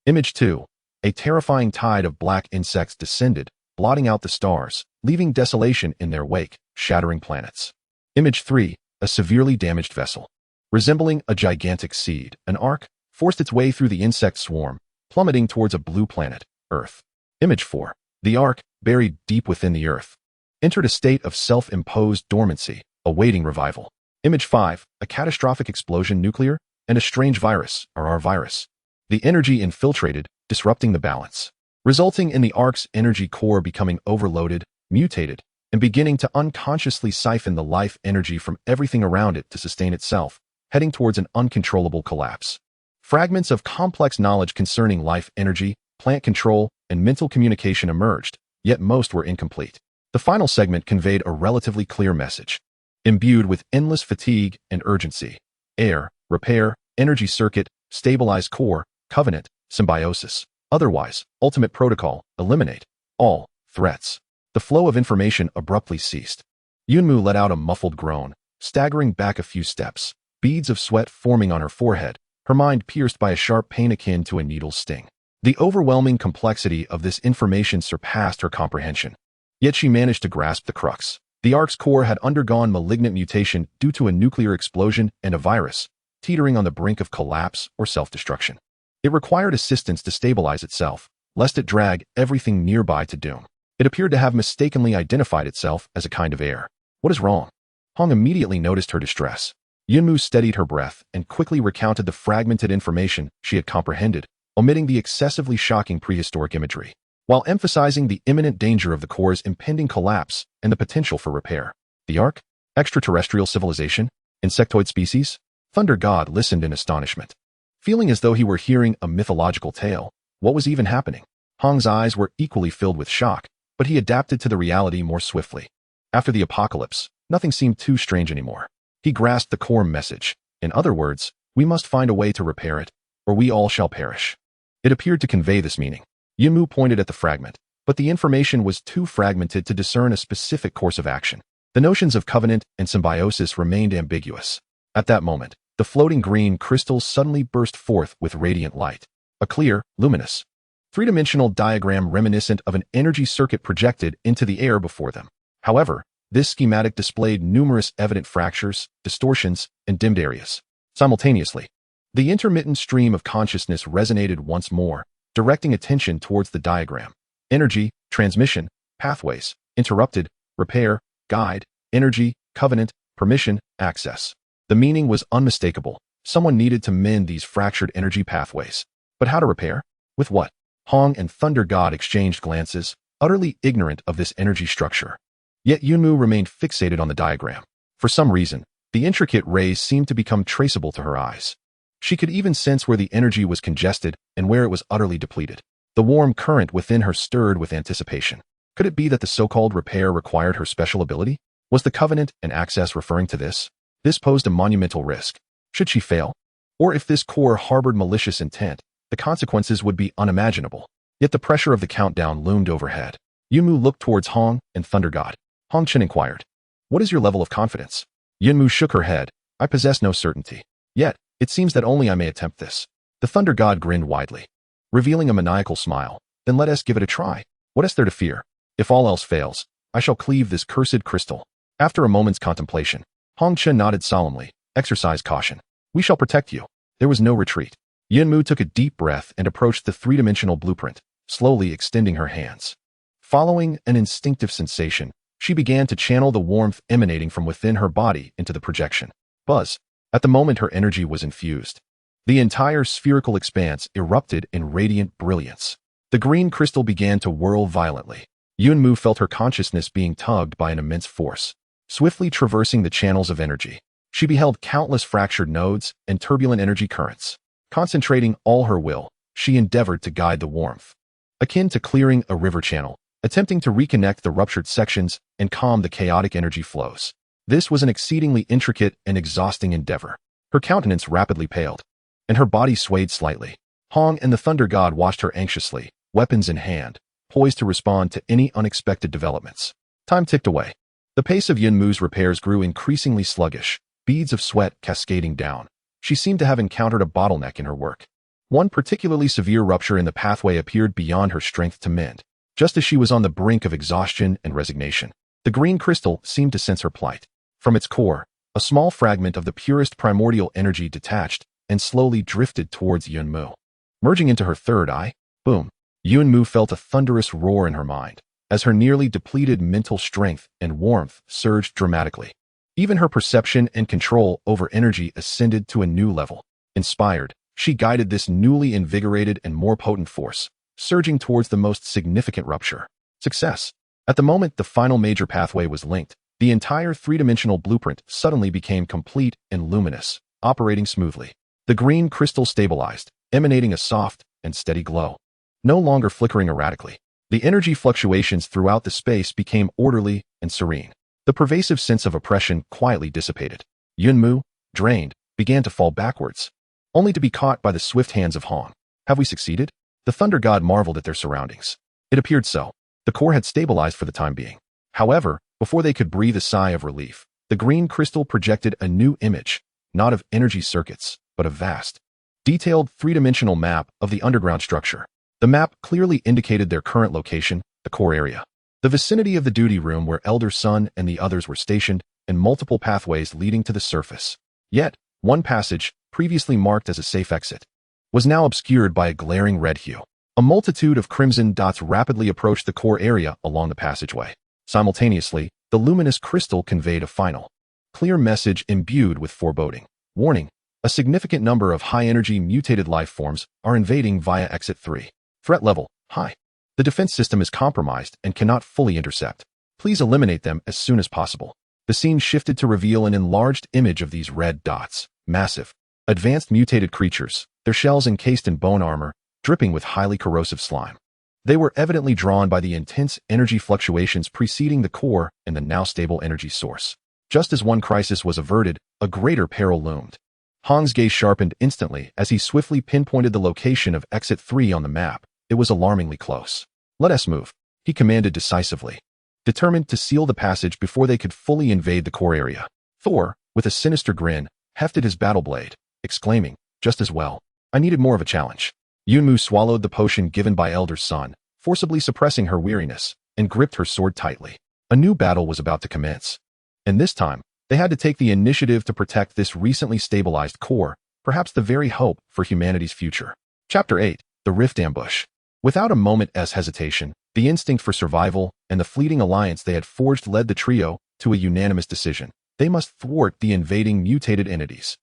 Image 2. A terrifying tide of black insects descended, blotting out the stars, leaving desolation in their wake, shattering planets. Image 3. A severely damaged vessel. Resembling a gigantic seed, an ark forced its way through the insect swarm, plummeting towards a blue planet, Earth. Image 4. The ark, buried deep within the Earth, entered a state of self-imposed dormancy, awaiting revival. Image 5. A catastrophic explosion nuclear and a strange virus, or our virus. The energy infiltrated, disrupting the balance, resulting in the ark's energy core becoming overloaded, mutated, and beginning to unconsciously siphon the life energy from everything around it to sustain itself, heading towards an uncontrollable collapse. Fragments of complex knowledge concerning life energy, plant control, and mental communication emerged, yet most were incomplete. The final segment conveyed a relatively clear message. Imbued with endless fatigue and urgency. Air, repair, energy circuit, stabilize core, covenant, symbiosis. Otherwise, ultimate protocol, eliminate all threats. The flow of information abruptly ceased. Yunmu let out a muffled groan, staggering back a few steps, beads of sweat forming on her forehead, her mind pierced by a sharp pain akin to a needle's sting. The overwhelming complexity of this information surpassed her comprehension. Yet she managed to grasp the crux. The ark's core had undergone malignant mutation due to a nuclear explosion and a virus, teetering on the brink of collapse or self-destruction. It required assistance to stabilize itself, lest it drag everything nearby to doom. It appeared to have mistakenly identified itself as a kind of air. What is wrong? Hong immediately noticed her distress. Yunmu steadied her breath and quickly recounted the fragmented information she had comprehended, omitting the excessively shocking prehistoric imagery, while emphasizing the imminent danger of the core's impending collapse and the potential for repair. The Ark? Extraterrestrial civilization? Insectoid species? Thunder God listened in astonishment. Feeling as though he were hearing a mythological tale, what was even happening? Hong's eyes were equally filled with shock, but he adapted to the reality more swiftly. After the apocalypse, nothing seemed too strange anymore. He grasped the core message. In other words, we must find a way to repair it, or we all shall perish. It appeared to convey this meaning. Yunmu pointed at the fragment, but the information was too fragmented to discern a specific course of action. The notions of covenant and symbiosis remained ambiguous. At that moment, the floating green crystals suddenly burst forth with radiant light. A clear, luminous, three-dimensional diagram reminiscent of an energy circuit projected into the air before them. However, this schematic displayed numerous evident fractures, distortions, and dimmed areas. Simultaneously, the intermittent stream of consciousness resonated once more, directing attention towards the diagram. Energy, transmission, pathways, interrupted, repair, guide, energy, covenant, permission, access. The meaning was unmistakable. Someone needed to mend these fractured energy pathways. But how to repair? With what? Hong and Thunder God exchanged glances, utterly ignorant of this energy structure. Yet Yunmu remained fixated on the diagram. For some reason, the intricate rays seemed to become traceable to her eyes. She could even sense where the energy was congested and where it was utterly depleted. The warm current within her stirred with anticipation. Could it be that the so-called repair required her special ability? Was the covenant and access referring to this? This posed a monumental risk. Should she fail? Or if this core harbored malicious intent, the consequences would be unimaginable. Yet the pressure of the countdown loomed overhead. Yunmu looked towards Hong and Thunder God. Hong Chen inquired, "What is your level of confidence?" Yunmu shook her head. "I possess no certainty. Yet, it seems that only I may attempt this." The Thunder God grinned widely, revealing a maniacal smile. "Then let us give it a try. What is there to fear? If all else fails, I shall cleave this cursed crystal." After a moment's contemplation, Hong Chen nodded solemnly. "Exercise caution. We shall protect you." There was no retreat. Yunmu took a deep breath and approached the three-dimensional blueprint, slowly extending her hands. Following an instinctive sensation, she began to channel the warmth emanating from within her body into the projection. Buzz. At the moment her energy was infused, the entire spherical expanse erupted in radiant brilliance. The green crystal began to whirl violently. Yunmu felt her consciousness being tugged by an immense force. Swiftly traversing the channels of energy, she beheld countless fractured nodes and turbulent energy currents. Concentrating all her will, she endeavored to guide the warmth, akin to clearing a river channel, attempting to reconnect the ruptured sections and calm the chaotic energy flows. This was an exceedingly intricate and exhausting endeavor. Her countenance rapidly paled, and her body swayed slightly. Hong and the Thunder God watched her anxiously, weapons in hand, poised to respond to any unexpected developments. Time ticked away. The pace of Yunmu's repairs grew increasingly sluggish, beads of sweat cascading down. she seemed to have encountered a bottleneck in her work. One particularly severe rupture in the pathway appeared beyond her strength to mend. Just as she was on the brink of exhaustion and resignation, the green crystal seemed to sense her plight. From its core, a small fragment of the purest primordial energy detached and slowly drifted towards Yunmu. Merging into her third eye, boom, Yunmu felt a thunderous roar in her mind, as her nearly depleted mental strength and warmth surged dramatically. Even her perception and control over energy ascended to a new level. Inspired, she guided this newly invigorated and more potent force, surging towards the most significant rupture. Success. At the moment the final major pathway was linked, the entire three-dimensional blueprint suddenly became complete and luminous, operating smoothly. The green crystal stabilized, emanating a soft and steady glow. No longer flickering erratically, the energy fluctuations throughout the space became orderly and serene. The pervasive sense of oppression quietly dissipated. Yunmu, drained, began to fall backwards, only to be caught by the swift hands of Hong. Have we succeeded? The Thunder God marveled at their surroundings. It appeared so. The core had stabilized for the time being. However, before they could breathe a sigh of relief, the green crystal projected a new image, not of energy circuits, but a vast, detailed three-dimensional map of the underground structure. The map clearly indicated their current location, the core area, the vicinity of the duty room where Elder Sun and the others were stationed, and multiple pathways leading to the surface. Yet, one passage, previously marked as a safe exit, was now obscured by a glaring red hue. A multitude of crimson dots rapidly approached the core area along the passageway. Simultaneously, the luminous crystal conveyed a final, clear message imbued with foreboding. Warning: a significant number of high-energy mutated life forms are invading via Exit 3. Threat level: high. The defense system is compromised and cannot fully intercept. Please eliminate them as soon as possible. The scene shifted to reveal an enlarged image of these red dots. Massive, advanced mutated creatures, their shells encased in bone armor, dripping with highly corrosive slime. They were evidently drawn by the intense energy fluctuations preceding the core and the now stable energy source. Just as one crisis was averted, a greater peril loomed. Hong's gaze sharpened instantly as he swiftly pinpointed the location of Exit 3 on the map. It was alarmingly close. Let us move, he commanded decisively, determined to seal the passage before they could fully invade the core area. Thor, with a sinister grin, hefted his battle blade, exclaiming, just as well. I needed more of a challenge. Yunmu swallowed the potion given by Elder Sun, forcibly suppressing her weariness, and gripped her sword tightly. A new battle was about to commence. And this time, they had to take the initiative to protect this recently stabilized core, perhaps the very hope for humanity's future. Chapter 8. The Rift Ambush. Without a moment's hesitation, the instinct for survival and the fleeting alliance they had forged led the trio to a unanimous decision. They must thwart the invading mutated entities.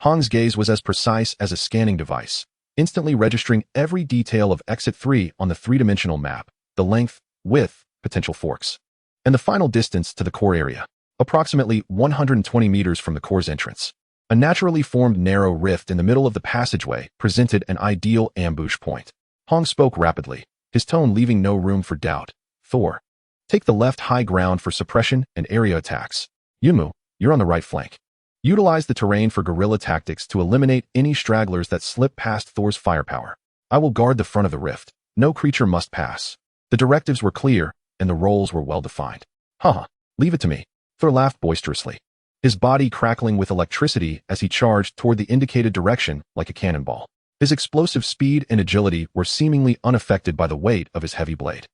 Hong's gaze was as precise as a scanning device, instantly registering every detail of Exit 3 on the three-dimensional map, the length, width, potential forks, and the final distance to the core area. Approximately 120 meters from the core's entrance, a naturally formed narrow rift in the middle of the passageway presented an ideal ambush point. Hong spoke rapidly, his tone leaving no room for doubt. Thor, take the left high ground for suppression and area attacks. Yunmu, you're on the right flank. Utilize the terrain for guerrilla tactics to eliminate any stragglers that slip past Thor's firepower. I will guard the front of the rift. No creature must pass. The directives were clear, and the roles were well defined. Haha, leave it to me. Thor laughed boisterously, his body crackling with electricity as he charged toward the indicated direction like a cannonball. His explosive speed and agility were seemingly unaffected by the weight of his heavy blade.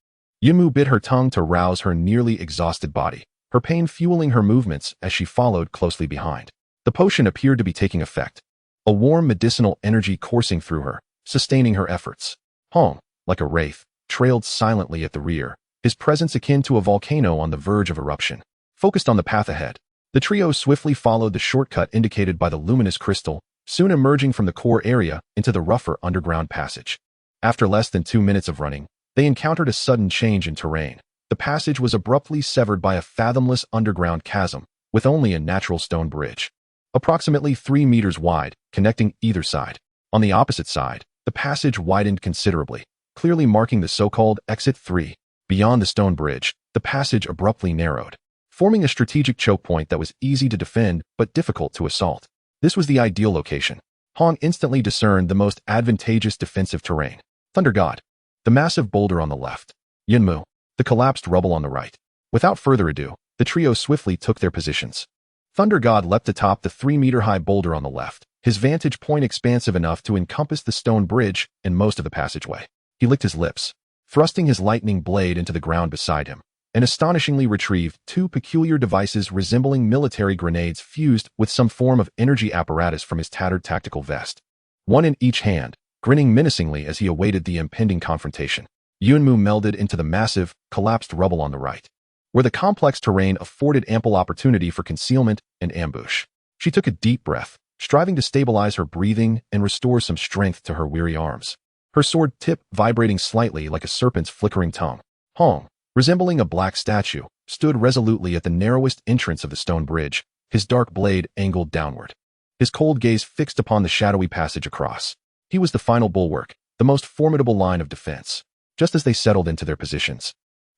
Yunmu bit her tongue to rouse her nearly exhausted body, her pain fueling her movements as she followed closely behind. The potion appeared to be taking effect, a warm medicinal energy coursing through her, sustaining her efforts. Hong, like a wraith, trailed silently at the rear, his presence akin to a volcano on the verge of eruption. Focused on the path ahead, the trio swiftly followed the shortcut indicated by the luminous crystal, soon emerging from the core area into the rougher underground passage. After less than 2 minutes of running, they encountered a sudden change in terrain. The passage was abruptly severed by a fathomless underground chasm, with only a natural stone bridge, approximately 3 meters wide, connecting either side. On the opposite side, the passage widened considerably, clearly marking the so-called Exit 3. Beyond the stone bridge, the passage abruptly narrowed, forming a strategic choke point that was easy to defend but difficult to assault. This was the ideal location. Hong instantly discerned the most advantageous defensive terrain. Thunder God, the massive boulder on the left. Yunmu, the collapsed rubble on the right. Without further ado, the trio swiftly took their positions. Thunder God leapt atop the 3-meter-high boulder on the left, his vantage point expansive enough to encompass the stone bridge and most of the passageway. He licked his lips, thrusting his lightning blade into the ground beside him, and astonishingly retrieved two peculiar devices resembling military grenades fused with some form of energy apparatus from his tattered tactical vest. One in each hand, grinning menacingly as he awaited the impending confrontation. Yunmu melded into the massive, collapsed rubble on the right, where the complex terrain afforded ample opportunity for concealment and ambush. She took a deep breath, striving to stabilize her breathing and restore some strength to her weary arms. Her sword tip vibrating slightly like a serpent's flickering tongue. Hong, resembling a black statue, stood resolutely at the narrowest entrance of the stone bridge, his dark blade angled downward. His cold gaze fixed upon the shadowy passage across. He was the final bulwark, the most formidable line of defense. Just as they settled into their positions,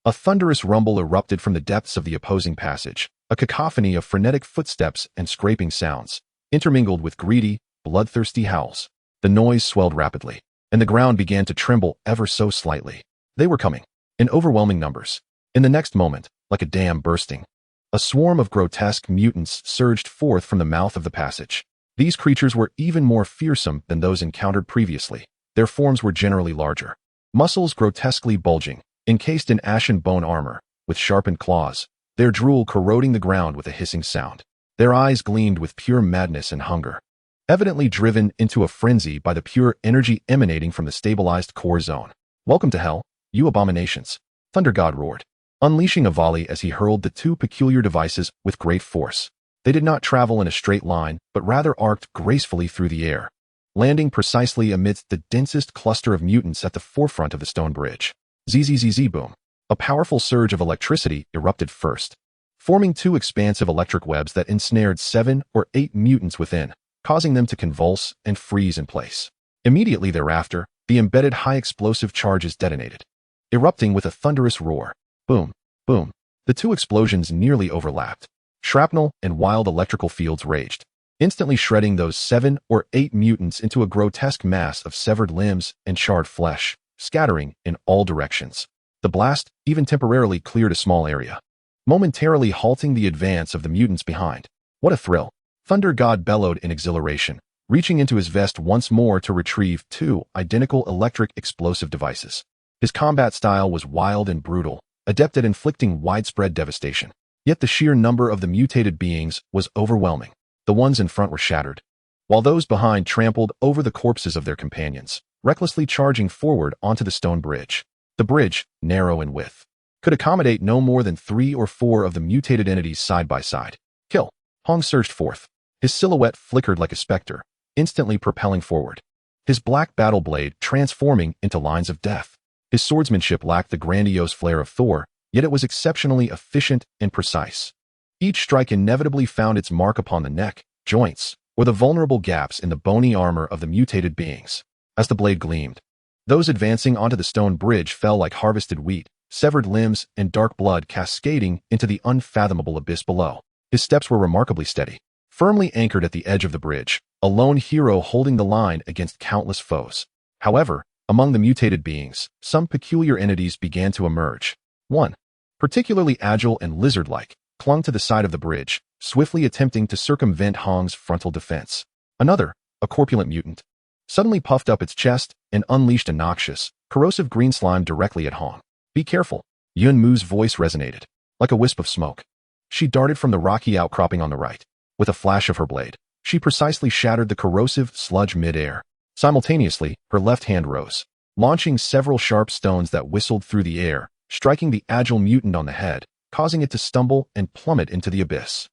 a thunderous rumble erupted from the depths of the opposing passage, a cacophony of frenetic footsteps and scraping sounds, intermingled with greedy, bloodthirsty howls. The noise swelled rapidly, and the ground began to tremble ever so slightly. They were coming, in overwhelming numbers. In the next moment, like a dam bursting, a swarm of grotesque mutants surged forth from the mouth of the passage. These creatures were even more fearsome than those encountered previously. Their forms were generally larger, muscles grotesquely bulging, encased in ashen bone armor, with sharpened claws, their drool corroding the ground with a hissing sound. Their eyes gleamed with pure madness and hunger, evidently driven into a frenzy by the pure energy emanating from the stabilized core zone. "Welcome to hell, you abominations," Thunder God roared, unleashing a volley as he hurled the two peculiar devices with great force. They did not travel in a straight line, but rather arced gracefully through the air, landing precisely amidst the densest cluster of mutants at the forefront of the stone bridge. Zzz boom. A powerful surge of electricity erupted first, forming two expansive electric webs that ensnared 7 or 8 mutants within, causing them to convulse and freeze in place. Immediately thereafter, the embedded high-explosive charges detonated, erupting with a thunderous roar. Boom, boom. The two explosions nearly overlapped. Shrapnel and wild electrical fields raged, instantly shredding those 7 or 8 mutants into a grotesque mass of severed limbs and charred flesh, scattering in all directions. The blast even temporarily cleared a small area, momentarily halting the advance of the mutants behind. What a thrill! Thunder God bellowed in exhilaration, reaching into his vest once more to retrieve 2 identical electric explosive devices. His combat style was wild and brutal, adept at inflicting widespread devastation. Yet the sheer number of the mutated beings was overwhelming. The ones in front were shattered, while those behind trampled over the corpses of their companions, recklessly charging forward onto the stone bridge. The bridge, narrow in width, could accommodate no more than 3 or 4 of the mutated entities side by side. Kill! Hong surged forth. His silhouette flickered like a specter, instantly propelling forward, his black battle blade transforming into lines of death. His swordsmanship lacked the grandiose flair of Thor, yet it was exceptionally efficient and precise. Each strike inevitably found its mark upon the neck, joints, or the vulnerable gaps in the bony armor of the mutated beings. As the blade gleamed, those advancing onto the stone bridge fell like harvested wheat, severed limbs and dark blood cascading into the unfathomable abyss below. His steps were remarkably steady, firmly anchored at the edge of the bridge, a lone hero holding the line against countless foes. However, among the mutated beings, some peculiar entities began to emerge. One, particularly agile and lizard-like, clung to the side of the bridge, swiftly attempting to circumvent Hong's frontal defense. Another, a corpulent mutant, suddenly puffed up its chest and unleashed a noxious, corrosive green slime directly at Hong. "Be careful," Yunmu's voice resonated, like a wisp of smoke. She darted from the rocky outcropping on the right. With a flash of her blade, she precisely shattered the corrosive sludge mid-air. Simultaneously, her left hand rose, launching several sharp stones that whistled through the air, striking the agile mutant on the head, causing it to stumble and plummet into the abyss.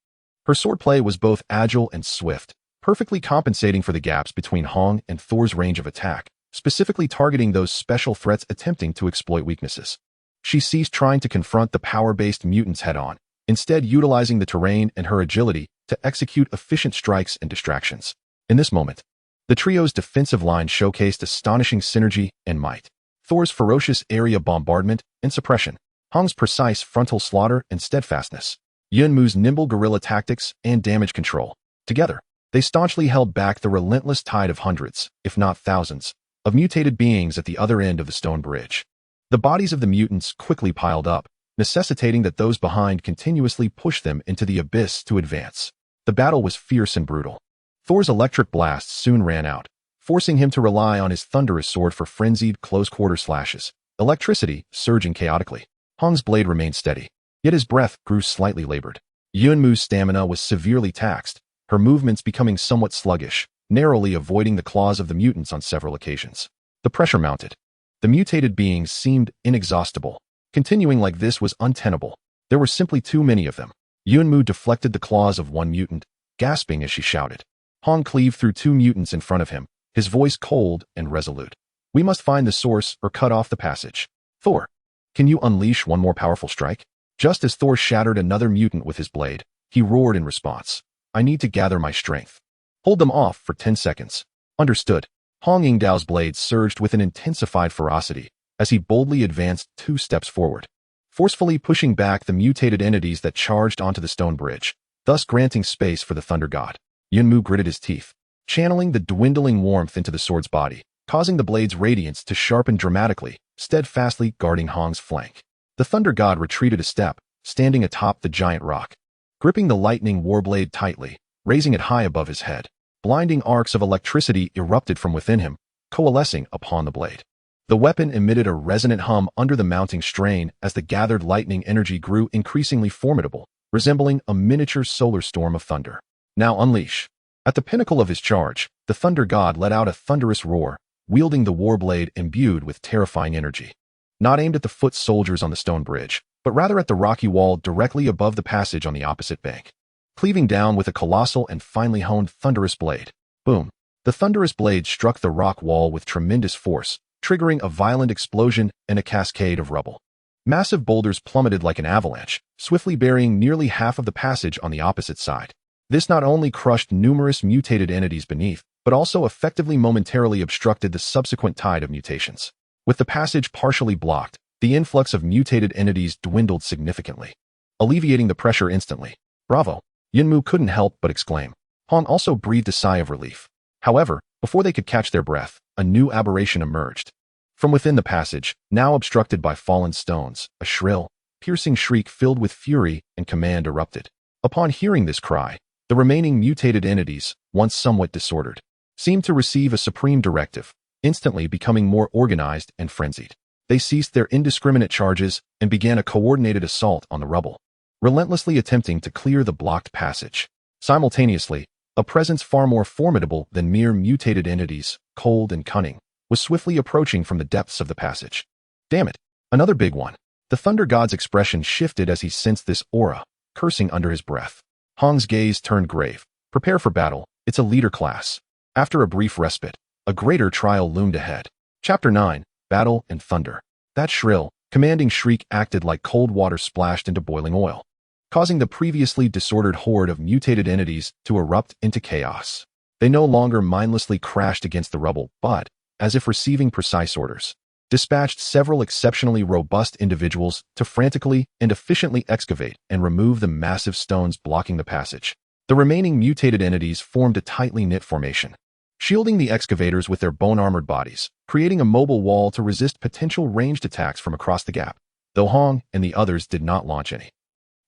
Her swordplay was both agile and swift, perfectly compensating for the gaps between Hong and Thor's range of attack, specifically targeting those special threats attempting to exploit weaknesses. She ceased trying to confront the power-based mutants head-on, instead utilizing the terrain and her agility to execute efficient strikes and distractions. In this moment, the trio's defensive line showcased astonishing synergy and might. Thor's ferocious area bombardment and suppression, Hong's precise frontal slaughter and steadfastness, Yunmu's nimble guerrilla tactics and damage control. Together, they staunchly held back the relentless tide of hundreds, if not thousands, of mutated beings at the other end of the stone bridge. The bodies of the mutants quickly piled up, necessitating that those behind continuously push them into the abyss to advance. The battle was fierce and brutal. Thor's electric blasts soon ran out, forcing him to rely on his thunderous sword for frenzied, close-quarter slashes. Electricity surging chaotically. Hong's blade remained steady, yet his breath grew slightly labored. Yunmu's stamina was severely taxed, her movements becoming somewhat sluggish, narrowly avoiding the claws of the mutants on several occasions. The pressure mounted. The mutated beings seemed inexhaustible. Continuing like this was untenable. There were simply too many of them. Yunmu deflected the claws of one mutant, gasping as she shouted. Hong cleaved through two mutants in front of him, his voice cold and resolute. We must find the source or cut off the passage. Thor, can you unleash one more powerful strike? Just as Thor shattered another mutant with his blade, he roared in response. I need to gather my strength. Hold them off for 10 seconds. Understood. Hong Yingdao's blade surged with an intensified ferocity as he boldly advanced 2 steps forward, forcefully pushing back the mutated entities that charged onto the stone bridge, thus granting space for the Thunder God. Yunmu gritted his teeth, channeling the dwindling warmth into the sword's body, causing the blade's radiance to sharpen dramatically, steadfastly guarding Hong's flank. The Thunder God retreated a step, standing atop the giant rock, gripping the lightning warblade tightly, raising it high above his head. Blinding arcs of electricity erupted from within him, coalescing upon the blade. The weapon emitted a resonant hum under the mounting strain as the gathered lightning energy grew increasingly formidable, resembling a miniature solar storm of thunder. Now unleash. At the pinnacle of his charge, the Thunder God let out a thunderous roar, wielding the warblade imbued with terrifying energy. Not aimed at the foot soldiers on the stone bridge, but rather at the rocky wall directly above the passage on the opposite bank. Cleaving down with a colossal and finely honed thunderous blade. Boom. The thunderous blade struck the rock wall with tremendous force, triggering a violent explosion and a cascade of rubble. Massive boulders plummeted like an avalanche, swiftly burying nearly half of the passage on the opposite side. This not only crushed numerous mutated entities beneath, but also effectively momentarily obstructed the subsequent tide of mutations. With the passage partially blocked, the influx of mutated entities dwindled significantly, alleviating the pressure instantly. Bravo! Yunmu couldn't help but exclaim. Hong also breathed a sigh of relief. However, before they could catch their breath, a new aberration emerged. From within the passage, now obstructed by fallen stones, a shrill, piercing shriek filled with fury and command erupted. Upon hearing this cry, the remaining mutated entities, once somewhat disordered, seemed to receive a supreme directive, instantly becoming more organized and frenzied. They ceased their indiscriminate charges and began a coordinated assault on the rubble, relentlessly attempting to clear the blocked passage. Simultaneously, a presence far more formidable than mere mutated entities, cold and cunning, was swiftly approaching from the depths of the passage. Damn it, another big one. The Thunder God's expression shifted as he sensed this aura, cursing under his breath. Hong's gaze turned grave. Prepare for battle, it's a leader class. After a brief respite, a greater trial loomed ahead. Chapter 9, Battle and Thunder. That shrill, commanding shriek acted like cold water splashed into boiling oil, causing the previously disordered horde of mutated entities to erupt into chaos. They no longer mindlessly crashed against the rubble, but, as if receiving precise orders, dispatched several exceptionally robust individuals to frantically and efficiently excavate and remove the massive stones blocking the passage. The remaining mutated entities formed a tightly knit formation, shielding the excavators with their bone-armored bodies, creating a mobile wall to resist potential ranged attacks from across the gap, though Hong and the others did not launch any.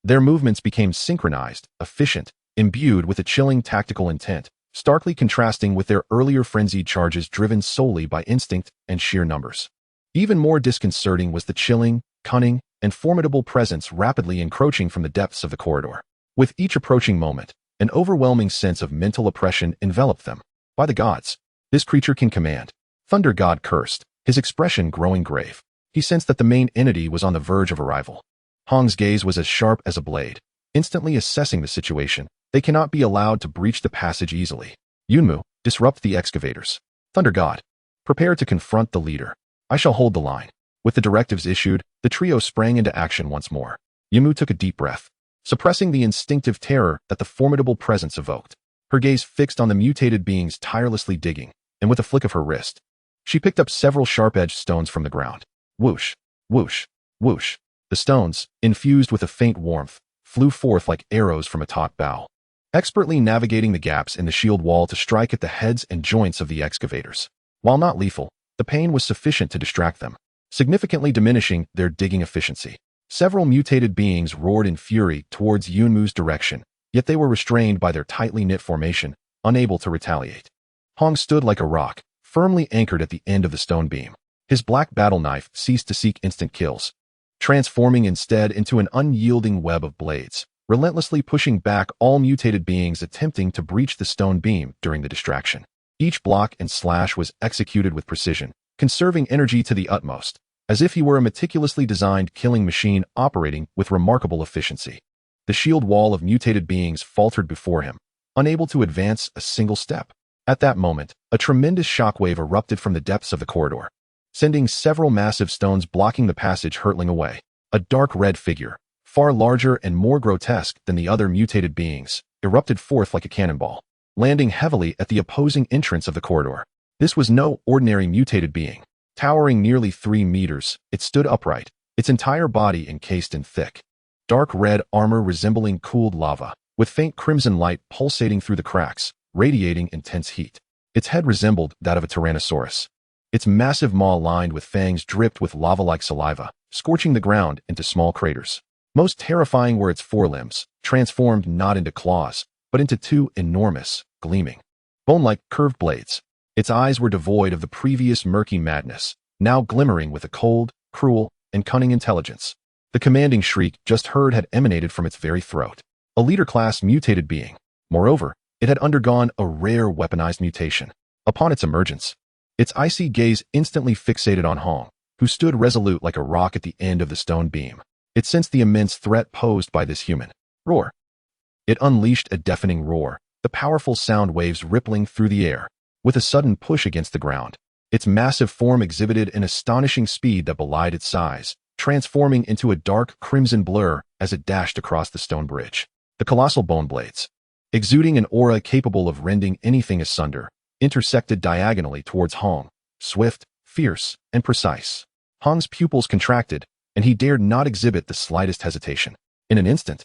Their movements became synchronized, efficient, imbued with a chilling tactical intent, starkly contrasting with their earlier frenzied charges driven solely by instinct and sheer numbers. Even more disconcerting was the chilling, cunning, and formidable presence rapidly encroaching from the depths of the corridor. With each approaching moment, an overwhelming sense of mental oppression enveloped them. By the gods, this creature can command. Thunder God cursed, his expression growing grave. He sensed that the main entity was on the verge of arrival. Hong's gaze was as sharp as a blade, instantly assessing the situation. They cannot be allowed to breach the passage easily. Yunmu, disrupt the excavators. Thunder God, prepare to confront the leader. I shall hold the line. With the directives issued, the trio sprang into action once more. Yunmu took a deep breath, suppressing the instinctive terror that the formidable presence evoked. Her gaze fixed on the mutated beings tirelessly digging, and with a flick of her wrist, she picked up several sharp-edged stones from the ground. Whoosh, whoosh, whoosh. The stones, infused with a faint warmth, flew forth like arrows from a taut bow, expertly navigating the gaps in the shield wall to strike at the heads and joints of the excavators. While not lethal, the pain was sufficient to distract them, significantly diminishing their digging efficiency. Several mutated beings roared in fury towards Yunmu's direction, yet they were restrained by their tightly knit formation, unable to retaliate. Hong stood like a rock, firmly anchored at the end of the stone beam. His black battle knife ceased to seek instant kills, transforming instead into an unyielding web of blades, relentlessly pushing back all mutated beings attempting to breach the stone beam during the distraction. Each block and slash was executed with precision, conserving energy to the utmost, as if he were a meticulously designed killing machine operating with remarkable efficiency. The shield wall of mutated beings faltered before him, unable to advance a single step. At that moment, a tremendous shockwave erupted from the depths of the corridor, sending several massive stones blocking the passage hurtling away. A dark red figure, far larger and more grotesque than the other mutated beings, erupted forth like a cannonball, landing heavily at the opposing entrance of the corridor. This was no ordinary mutated being. Towering nearly 3 meters, it stood upright, its entire body encased in thick, dark red armor resembling cooled lava, with faint crimson light pulsating through the cracks, radiating intense heat. Its head resembled that of a tyrannosaurus. Its massive maw lined with fangs dripped with lava-like saliva, scorching the ground into small craters. Most terrifying were its forelimbs, transformed not into claws, but into 2 enormous, gleaming, bone-like curved blades. Its eyes were devoid of the previous murky madness, now glimmering with a cold, cruel, and cunning intelligence. The commanding shriek just heard had emanated from its very throat. A leader-class mutated being. Moreover, it had undergone a rare weaponized mutation. Upon its emergence, its icy gaze instantly fixated on Hong, who stood resolute like a rock at the end of the stone beam. It sensed the immense threat posed by this human. Roar. It unleashed a deafening roar, the powerful sound waves rippling through the air. With a sudden push against the ground, its massive form exhibited an astonishing speed that belied its size, transforming into a dark crimson blur as it dashed across the stone bridge. The colossal bone blades, exuding an aura capable of rending anything asunder, intersected diagonally towards Hong, swift, fierce, and precise. Hong's pupils contracted, and he dared not exhibit the slightest hesitation. In an instant,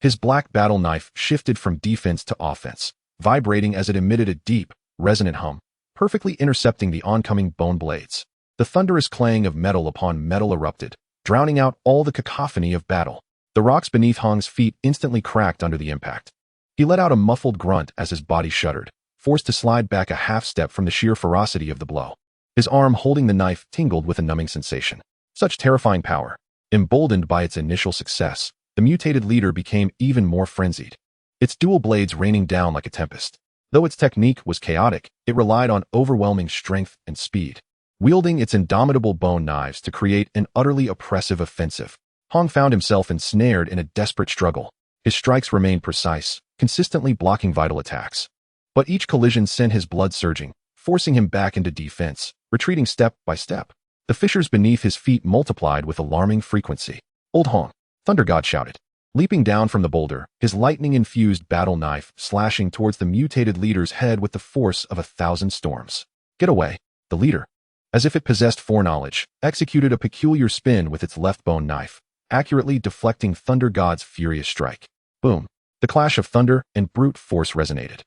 his black battle knife shifted from defense to offense, vibrating as it emitted a deep, resonant hum, perfectly intercepting the oncoming bone blades. The thunderous clang of metal upon metal erupted, drowning out all the cacophony of battle. The rocks beneath Hong's feet instantly cracked under the impact. He let out a muffled grunt as his body shuddered, forced to slide back a half-step from the sheer ferocity of the blow. His arm holding the knife tingled with a numbing sensation. Such terrifying power. Emboldened by its initial success, the mutated leader became even more frenzied, its dual blades raining down like a tempest. Though its technique was chaotic, it relied on overwhelming strength and speed, wielding its indomitable bone knives to create an utterly oppressive offensive. Hong found himself ensnared in a desperate struggle. His strikes remained precise, consistently blocking vital attacks. But each collision sent his blood surging, forcing him back into defense, retreating step by step. The fissures beneath his feet multiplied with alarming frequency. "Old Hong!" Thunder God shouted, leaping down from the boulder, his lightning-infused battle knife slashing towards the mutated leader's head with the force of 1,000 storms. "Get away!" The leader, as if it possessed foreknowledge, executed a peculiar spin with its left bone knife, accurately deflecting Thunder God's furious strike. Boom! The clash of thunder and brute force resonated.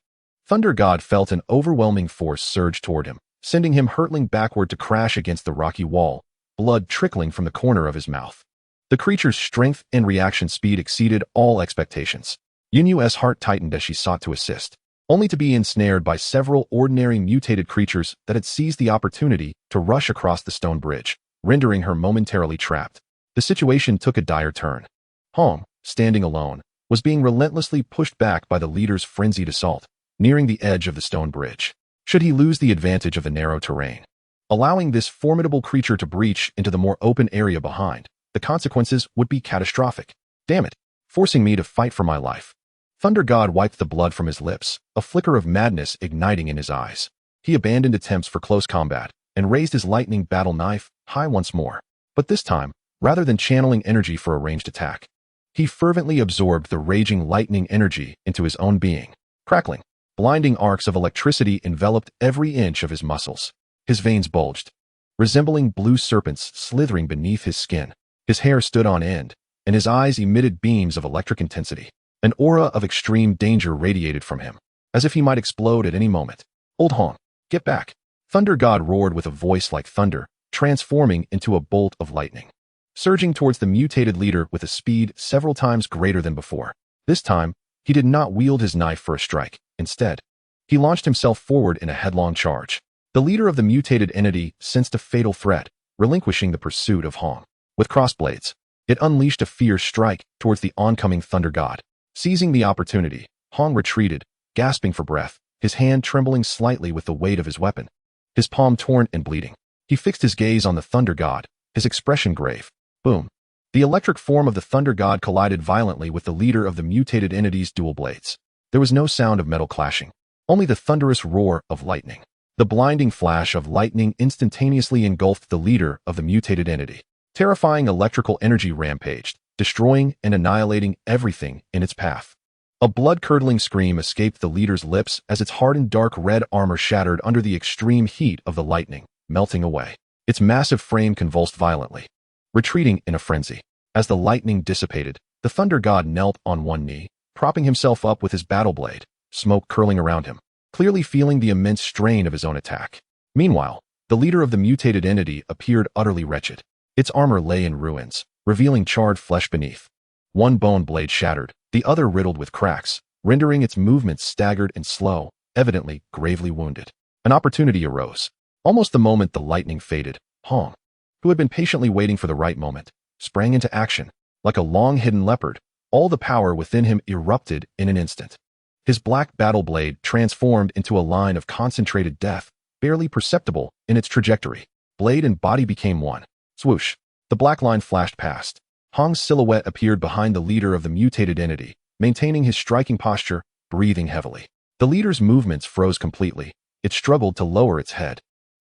Thunder God felt an overwhelming force surge toward him, sending him hurtling backward to crash against the rocky wall, blood trickling from the corner of his mouth. The creature's strength and reaction speed exceeded all expectations. Yunu's heart tightened as she sought to assist, only to be ensnared by several ordinary mutated creatures that had seized the opportunity to rush across the stone bridge, rendering her momentarily trapped. The situation took a dire turn. Hong, standing alone, was being relentlessly pushed back by the leader's frenzied assault, nearing the edge of the stone bridge. Should he lose the advantage of the narrow terrain, allowing this formidable creature to breach into the more open area behind, the consequences would be catastrophic. Damn it, forcing me to fight for my life. Thunder God wiped the blood from his lips, a flicker of madness igniting in his eyes. He abandoned attempts for close combat and raised his lightning battle knife high once more. But this time, rather than channeling energy for a ranged attack, he fervently absorbed the raging lightning energy into his own being. Crackling, blinding arcs of electricity enveloped every inch of his muscles. His veins bulged, resembling blue serpents slithering beneath his skin. His hair stood on end, and his eyes emitted beams of electric intensity. An aura of extreme danger radiated from him, as if he might explode at any moment. "Old Hong, get back!" Thunder God roared with a voice like thunder, transforming into a bolt of lightning, surging towards the mutated leader with a speed several times greater than before. This time, he did not wield his knife for a strike. Instead, He launched himself forward in a headlong charge. The leader of the mutated entity sensed a fatal threat, relinquishing the pursuit of Hong. With crossblades, it unleashed a fierce strike towards the oncoming thunder god. Seizing the opportunity, Hong retreated, gasping for breath, his hand trembling slightly with the weight of his weapon. His palm torn and bleeding. He fixed his gaze on the thunder god, his expression grave. Boom. The electric form of the thunder god collided violently with the leader of the mutated entity's dual blades. There was no sound of metal clashing, only the thunderous roar of lightning. The blinding flash of lightning instantaneously engulfed the leader of the mutated entity. Terrifying electrical energy rampaged, destroying and annihilating everything in its path. A blood-curdling scream escaped the leader's lips as its hardened dark red armor shattered under the extreme heat of the lightning, melting away. Its massive frame convulsed violently, retreating in a frenzy. As the lightning dissipated, the thunder god knelt on one knee, propping himself up with his battle blade, smoke curling around him, clearly feeling the immense strain of his own attack. Meanwhile, the leader of the mutated entity appeared utterly wretched. Its armor lay in ruins, revealing charred flesh beneath. One bone blade shattered, the other riddled with cracks, rendering its movements staggered and slow, evidently gravely wounded. An opportunity arose. Almost the moment the lightning faded, Hong, who had been patiently waiting for the right moment, sprang into action. Like a long-hidden leopard, all the power within him erupted in an instant. His black battle blade transformed into a line of concentrated death, barely perceptible in its trajectory. Blade and body became one. Swoosh. The black line flashed past. Hong's silhouette appeared behind the leader of the mutated entity, maintaining his striking posture, breathing heavily. The leader's movements froze completely. It struggled to lower its head,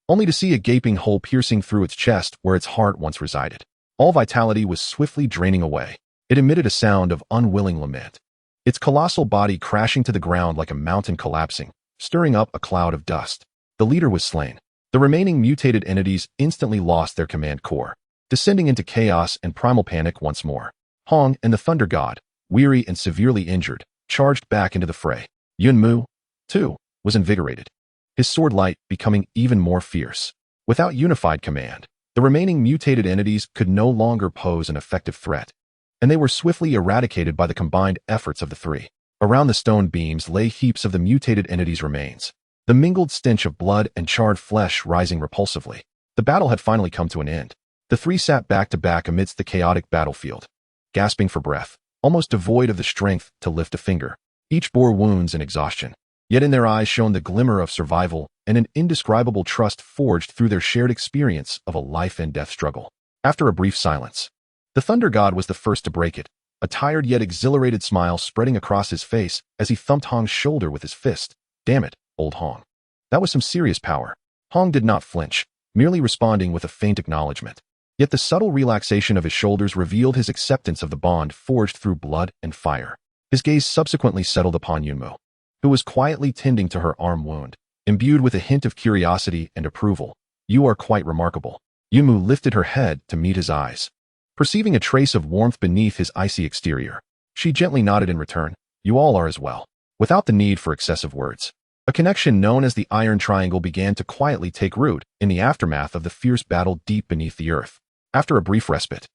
only to see a gaping hole piercing through its chest where its heart once resided. All vitality was swiftly draining away. It emitted a sound of unwilling lament, its colossal body crashing to the ground like a mountain collapsing, stirring up a cloud of dust. The leader was slain. The remaining mutated entities instantly lost their command core, descending into chaos and primal panic once more. Hong and the Thunder God, weary and severely injured, charged back into the fray. Yunmu, too, was invigorated, his sword light becoming even more fierce. Without unified command, the remaining mutated entities could no longer pose an effective threat, and they were swiftly eradicated by the combined efforts of the three. Around the stone beams lay heaps of the mutated entities' remains, the mingled stench of blood and charred flesh rising repulsively. The battle had finally come to an end. The three sat back to back amidst the chaotic battlefield, gasping for breath, almost devoid of the strength to lift a finger. Each bore wounds and exhaustion, yet in their eyes shone the glimmer of survival and an indescribable trust forged through their shared experience of a life-and-death struggle. After a brief silence, the Thunder God was the first to break it, a tired yet exhilarated smile spreading across his face as he thumped Hong's shoulder with his fist. "Damn it, old Hong. That was some serious power." Hong did not flinch, merely responding with a faint acknowledgement. Yet the subtle relaxation of his shoulders revealed his acceptance of the bond forged through blood and fire. His gaze subsequently settled upon Yunmu, who was quietly tending to her arm wound, imbued with a hint of curiosity and approval. "You are quite remarkable." Yunmu lifted her head to meet his eyes. Perceiving a trace of warmth beneath his icy exterior, she gently nodded in return. "You all are as well." Without the need for excessive words, a connection known as the Iron Triangle began to quietly take root in the aftermath of the fierce battle deep beneath the earth. After a brief respite,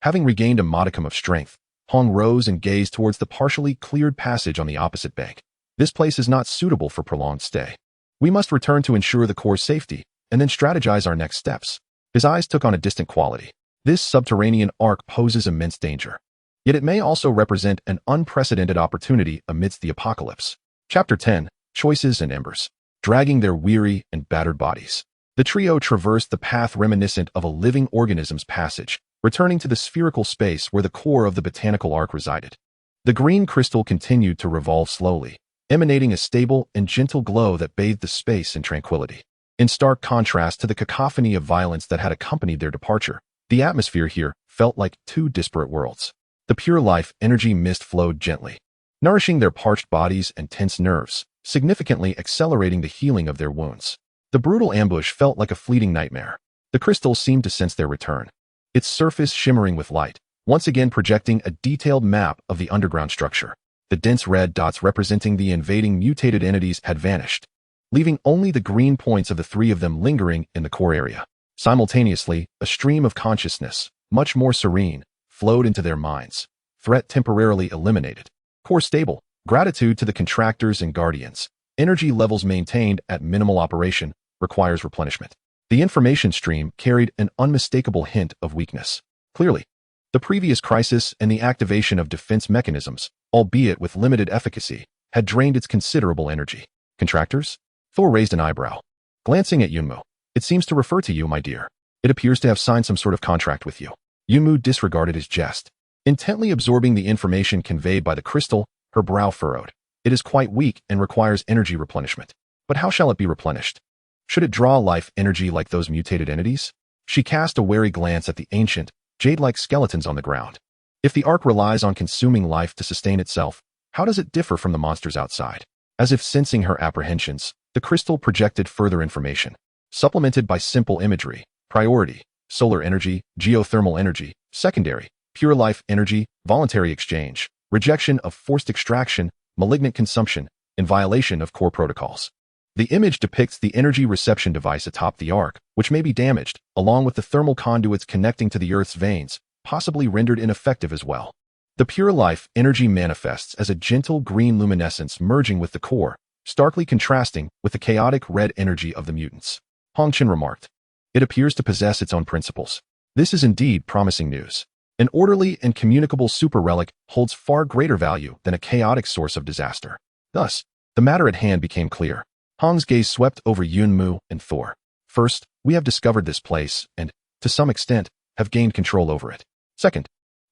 having regained a modicum of strength, Hong rose and gazed towards the partially cleared passage on the opposite bank. "This place is not suitable for prolonged stay. We must return to ensure the core's safety, and then strategize our next steps." His eyes took on a distant quality. This subterranean ark poses immense danger, yet it may also represent an unprecedented opportunity amidst the apocalypse. Chapter 10, Choices and Embers. Dragging their weary and battered bodies, the trio traversed the path reminiscent of a living organism's passage, returning to the spherical space where the core of the botanical ark resided. The green crystal continued to revolve slowly, emanating a stable and gentle glow that bathed the space in tranquility. In stark contrast to the cacophony of violence that had accompanied their departure, the atmosphere here felt like two disparate worlds. The pure life energy mist flowed gently, nourishing their parched bodies and tense nerves, significantly accelerating the healing of their wounds. The brutal ambush felt like a fleeting nightmare. The crystal seemed to sense their return, its surface shimmering with light, once again projecting a detailed map of the underground structure. The dense red dots representing the invading mutated entities had vanished, leaving only the green points of the three of them lingering in the core area. Simultaneously, a stream of consciousness, much more serene, flowed into their minds. Threat temporarily eliminated. Core stable. Gratitude to the contractors and guardians. Energy levels maintained at minimal operation requires replenishment. The information stream carried an unmistakable hint of weakness. Clearly, the previous crisis and the activation of defense mechanisms, albeit with limited efficacy, had drained its considerable energy. Contractors? Thor raised an eyebrow. Glancing at Yunmu. It seems to refer to you, my dear. It appears to have signed some sort of contract with you. Yunmu disregarded his jest. Intently absorbing the information conveyed by the crystal, her brow furrowed. It is quite weak and requires energy replenishment. But how shall it be replenished? Should it draw life energy like those mutated entities? She cast a wary glance at the ancient, jade-like skeletons on the ground. If the Ark relies on consuming life to sustain itself, how does it differ from the monsters outside? As if sensing her apprehensions, the crystal projected further information, supplemented by simple imagery: priority, solar energy, geothermal energy, secondary, pure life energy, voluntary exchange, rejection of forced extraction, malignant consumption, in violation of core protocols. The image depicts the energy reception device atop the Ark, which may be damaged, along with the thermal conduits connecting to the Earth's veins, possibly rendered ineffective as well. The pure life energy manifests as a gentle green luminescence merging with the core, starkly contrasting with the chaotic red energy of the mutants. Hong Chen remarked. It appears to possess its own principles. This is indeed promising news. An orderly and communicable super relic holds far greater value than a chaotic source of disaster. Thus, the matter at hand became clear. Hong's gaze swept over Yunmu and Thor. First, we have discovered this place and, to some extent, have gained control over it. Second,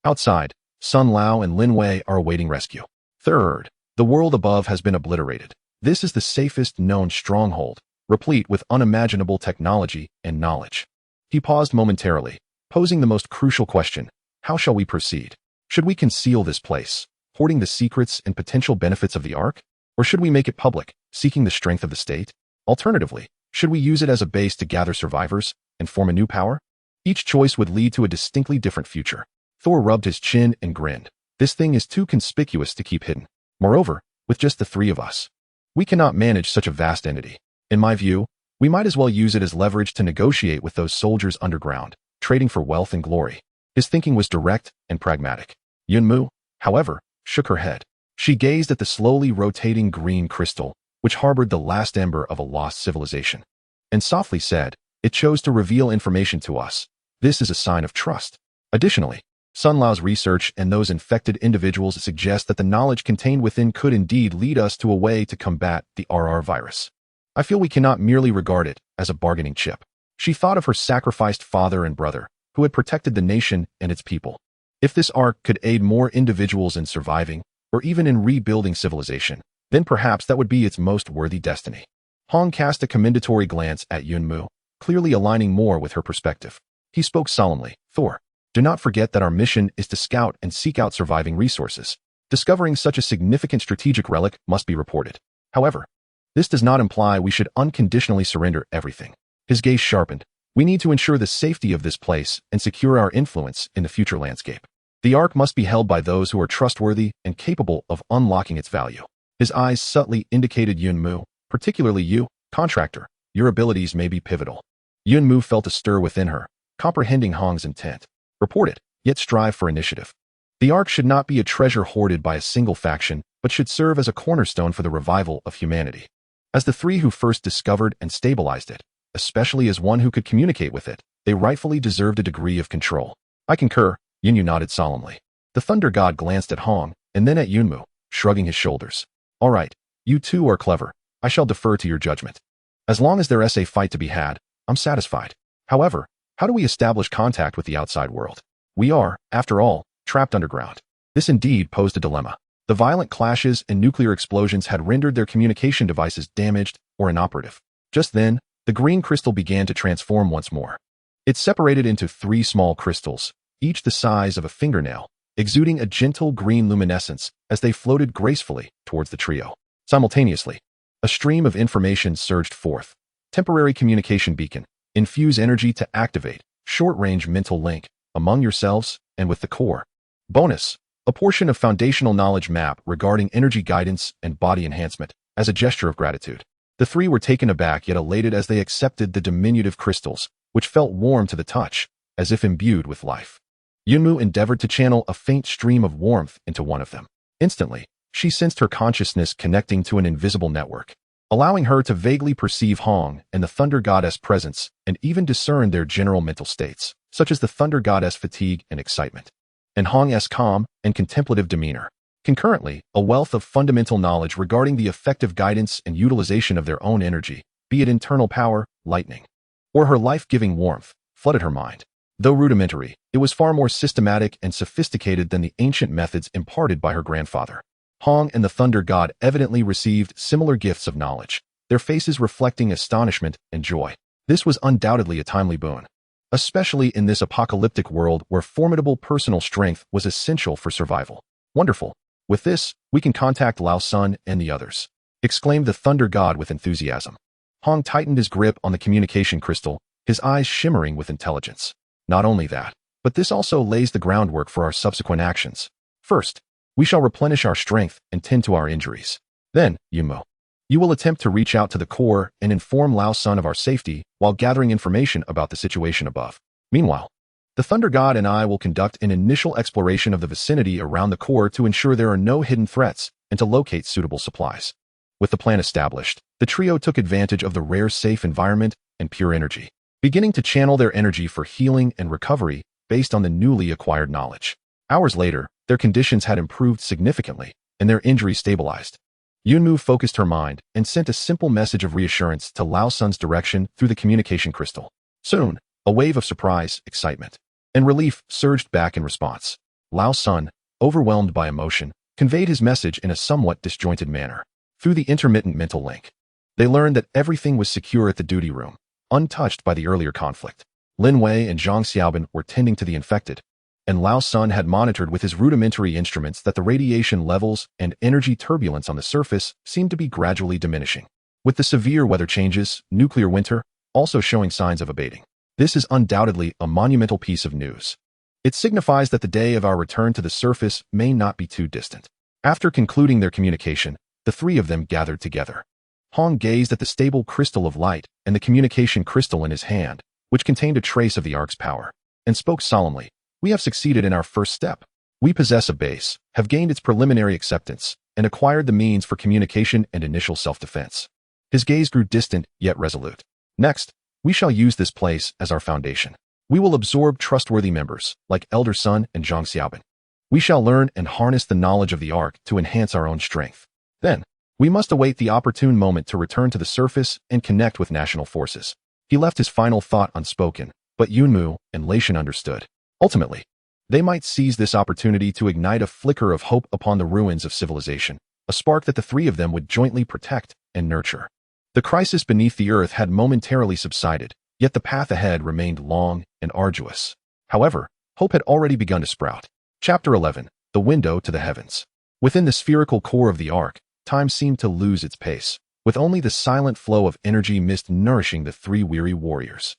outside, Sun Lao and Lin Wei are awaiting rescue. Third, the world above has been obliterated. This is the safest known stronghold, replete with unimaginable technology and knowledge. He paused momentarily, posing the most crucial question: how shall we proceed? Should we conceal this place, hoarding the secrets and potential benefits of the Ark? Or should we make it public, seeking the strength of the state? Alternatively, should we use it as a base to gather survivors and form a new power? Each choice would lead to a distinctly different future. Thor rubbed his chin and grinned. This thing is too conspicuous to keep hidden. Moreover, with just the three of us, we cannot manage such a vast entity. In my view, we might as well use it as leverage to negotiate with those soldiers underground, trading for wealth and glory. His thinking was direct and pragmatic. Yunmu, however, shook her head. She gazed at the slowly rotating green crystal, which harbored the last ember of a lost civilization, and softly said, "It chose to reveal information to us. This is a sign of trust." Additionally, Sun Lao's research and those infected individuals suggest that the knowledge contained within could indeed lead us to a way to combat the RR virus. I feel we cannot merely regard it as a bargaining chip. She thought of her sacrificed father and brother, who had protected the nation and its people. If this Ark could aid more individuals in surviving, or even in rebuilding civilization, then perhaps that would be its most worthy destiny. Hong cast a commendatory glance at Yunmu, clearly aligning more with her perspective. He spoke solemnly. Thor, do not forget that our mission is to scout and seek out surviving resources. Discovering such a significant strategic relic must be reported. However, this does not imply we should unconditionally surrender everything. His gaze sharpened. We need to ensure the safety of this place and secure our influence in the future landscape. The Ark must be held by those who are trustworthy and capable of unlocking its value. His eyes subtly indicated Yunmu, particularly you, contractor. Your abilities may be pivotal. Yunmu felt a stir within her, comprehending Hong's intent. Report it, yet strive for initiative. The Ark should not be a treasure hoarded by a single faction, but should serve as a cornerstone for the revival of humanity. As the three who first discovered and stabilized it, especially as one who could communicate with it, they rightfully deserved a degree of control. I concur. Yunmu nodded solemnly. The Thunder God glanced at Hong, and then at Yunmu, shrugging his shoulders. All right, you two are clever. I shall defer to your judgment. As long as there is a fight to be had, I'm satisfied. However, how do we establish contact with the outside world? We are, after all, trapped underground. This indeed posed a dilemma. The violent clashes and nuclear explosions had rendered their communication devices damaged or inoperative. Just then, the green crystal began to transform once more. It separated into 3 small crystals, each the size of a fingernail, exuding a gentle green luminescence as they floated gracefully towards the trio. Simultaneously, a stream of information surged forth. Temporary communication beacon. Infuse energy to activate short-range mental link among yourselves and with the core. Bonus. A portion of foundational knowledge map regarding energy guidance and body enhancement as a gesture of gratitude. The 3 were taken aback yet elated as they accepted the diminutive crystals, which felt warm to the touch, as if imbued with life. Yunmu endeavored to channel a faint stream of warmth into one of them. Instantly, she sensed her consciousness connecting to an invisible network. allowing her to vaguely perceive Hong and the Thunder Goddess' presence and even discern their general mental states, such as the Thunder Goddess' fatigue and excitement, and Hong's calm and contemplative demeanor. Concurrently, a wealth of fundamental knowledge regarding the effective guidance and utilization of their own energy, be it internal power, lightning, or her life-giving warmth, flooded her mind. Though rudimentary, it was far more systematic and sophisticated than the ancient methods imparted by her grandfather. Hong and the Thunder God evidently received similar gifts of knowledge, their faces reflecting astonishment and joy. This was undoubtedly a timely boon, especially in this apocalyptic world where formidable personal strength was essential for survival. Wonderful. With this, we can contact Lao Sun and the others, exclaimed the Thunder God with enthusiasm. Hong tightened his grip on the communication crystal, his eyes shimmering with intelligence. Not only that, but this also lays the groundwork for our subsequent actions. First, we shall replenish our strength and tend to our injuries. Then, Yumo, you will attempt to reach out to the core and inform Lao Sun of our safety while gathering information about the situation above. Meanwhile, the Thunder God and I will conduct an initial exploration of the vicinity around the core to ensure there are no hidden threats and to locate suitable supplies. With the plan established, the trio took advantage of the rare safe environment and pure energy, beginning to channel their energy for healing and recovery based on the newly acquired knowledge. Hours later, their conditions had improved significantly, and their injuries stabilized. Yunmu focused her mind and sent a simple message of reassurance to Lao Sun's direction through the communication crystal. Soon, a wave of surprise, excitement, and relief surged back in response. Lao Sun, overwhelmed by emotion, conveyed his message in a somewhat disjointed manner. Through the intermittent mental link, they learned that everything was secure at the duty room, untouched by the earlier conflict. Lin Wei and Zhang Xiaobin were tending to the infected, and Lao Sun had monitored with his rudimentary instruments that the radiation levels and energy turbulence on the surface seemed to be gradually diminishing, with the severe weather changes, nuclear winter, also showing signs of abating. This is undoubtedly a monumental piece of news. It signifies that the day of our return to the surface may not be too distant. After concluding their communication, the three of them gathered together. Hong gazed at the stable crystal of light and the communication crystal in his hand, which contained a trace of the Ark's power, and spoke solemnly. We have succeeded in our first step. We possess a base, have gained its preliminary acceptance, and acquired the means for communication and initial self-defense. His gaze grew distant, yet resolute. Next, we shall use this place as our foundation. We will absorb trustworthy members, like Elder Sun and Zhang Xiaobin. We shall learn and harness the knowledge of the Ark to enhance our own strength. Then, we must await the opportune moment to return to the surface and connect with national forces. He left his final thought unspoken, but Yunmu and Leishan understood. Ultimately, they might seize this opportunity to ignite a flicker of hope upon the ruins of civilization, a spark that the three of them would jointly protect and nurture. The crisis beneath the earth had momentarily subsided, yet the path ahead remained long and arduous. However, hope had already begun to sprout. Chapter 11. The Window to the Heavens. Within the spherical core of the Ark, time seemed to lose its pace, with only the silent flow of energy mist nourishing the three weary warriors.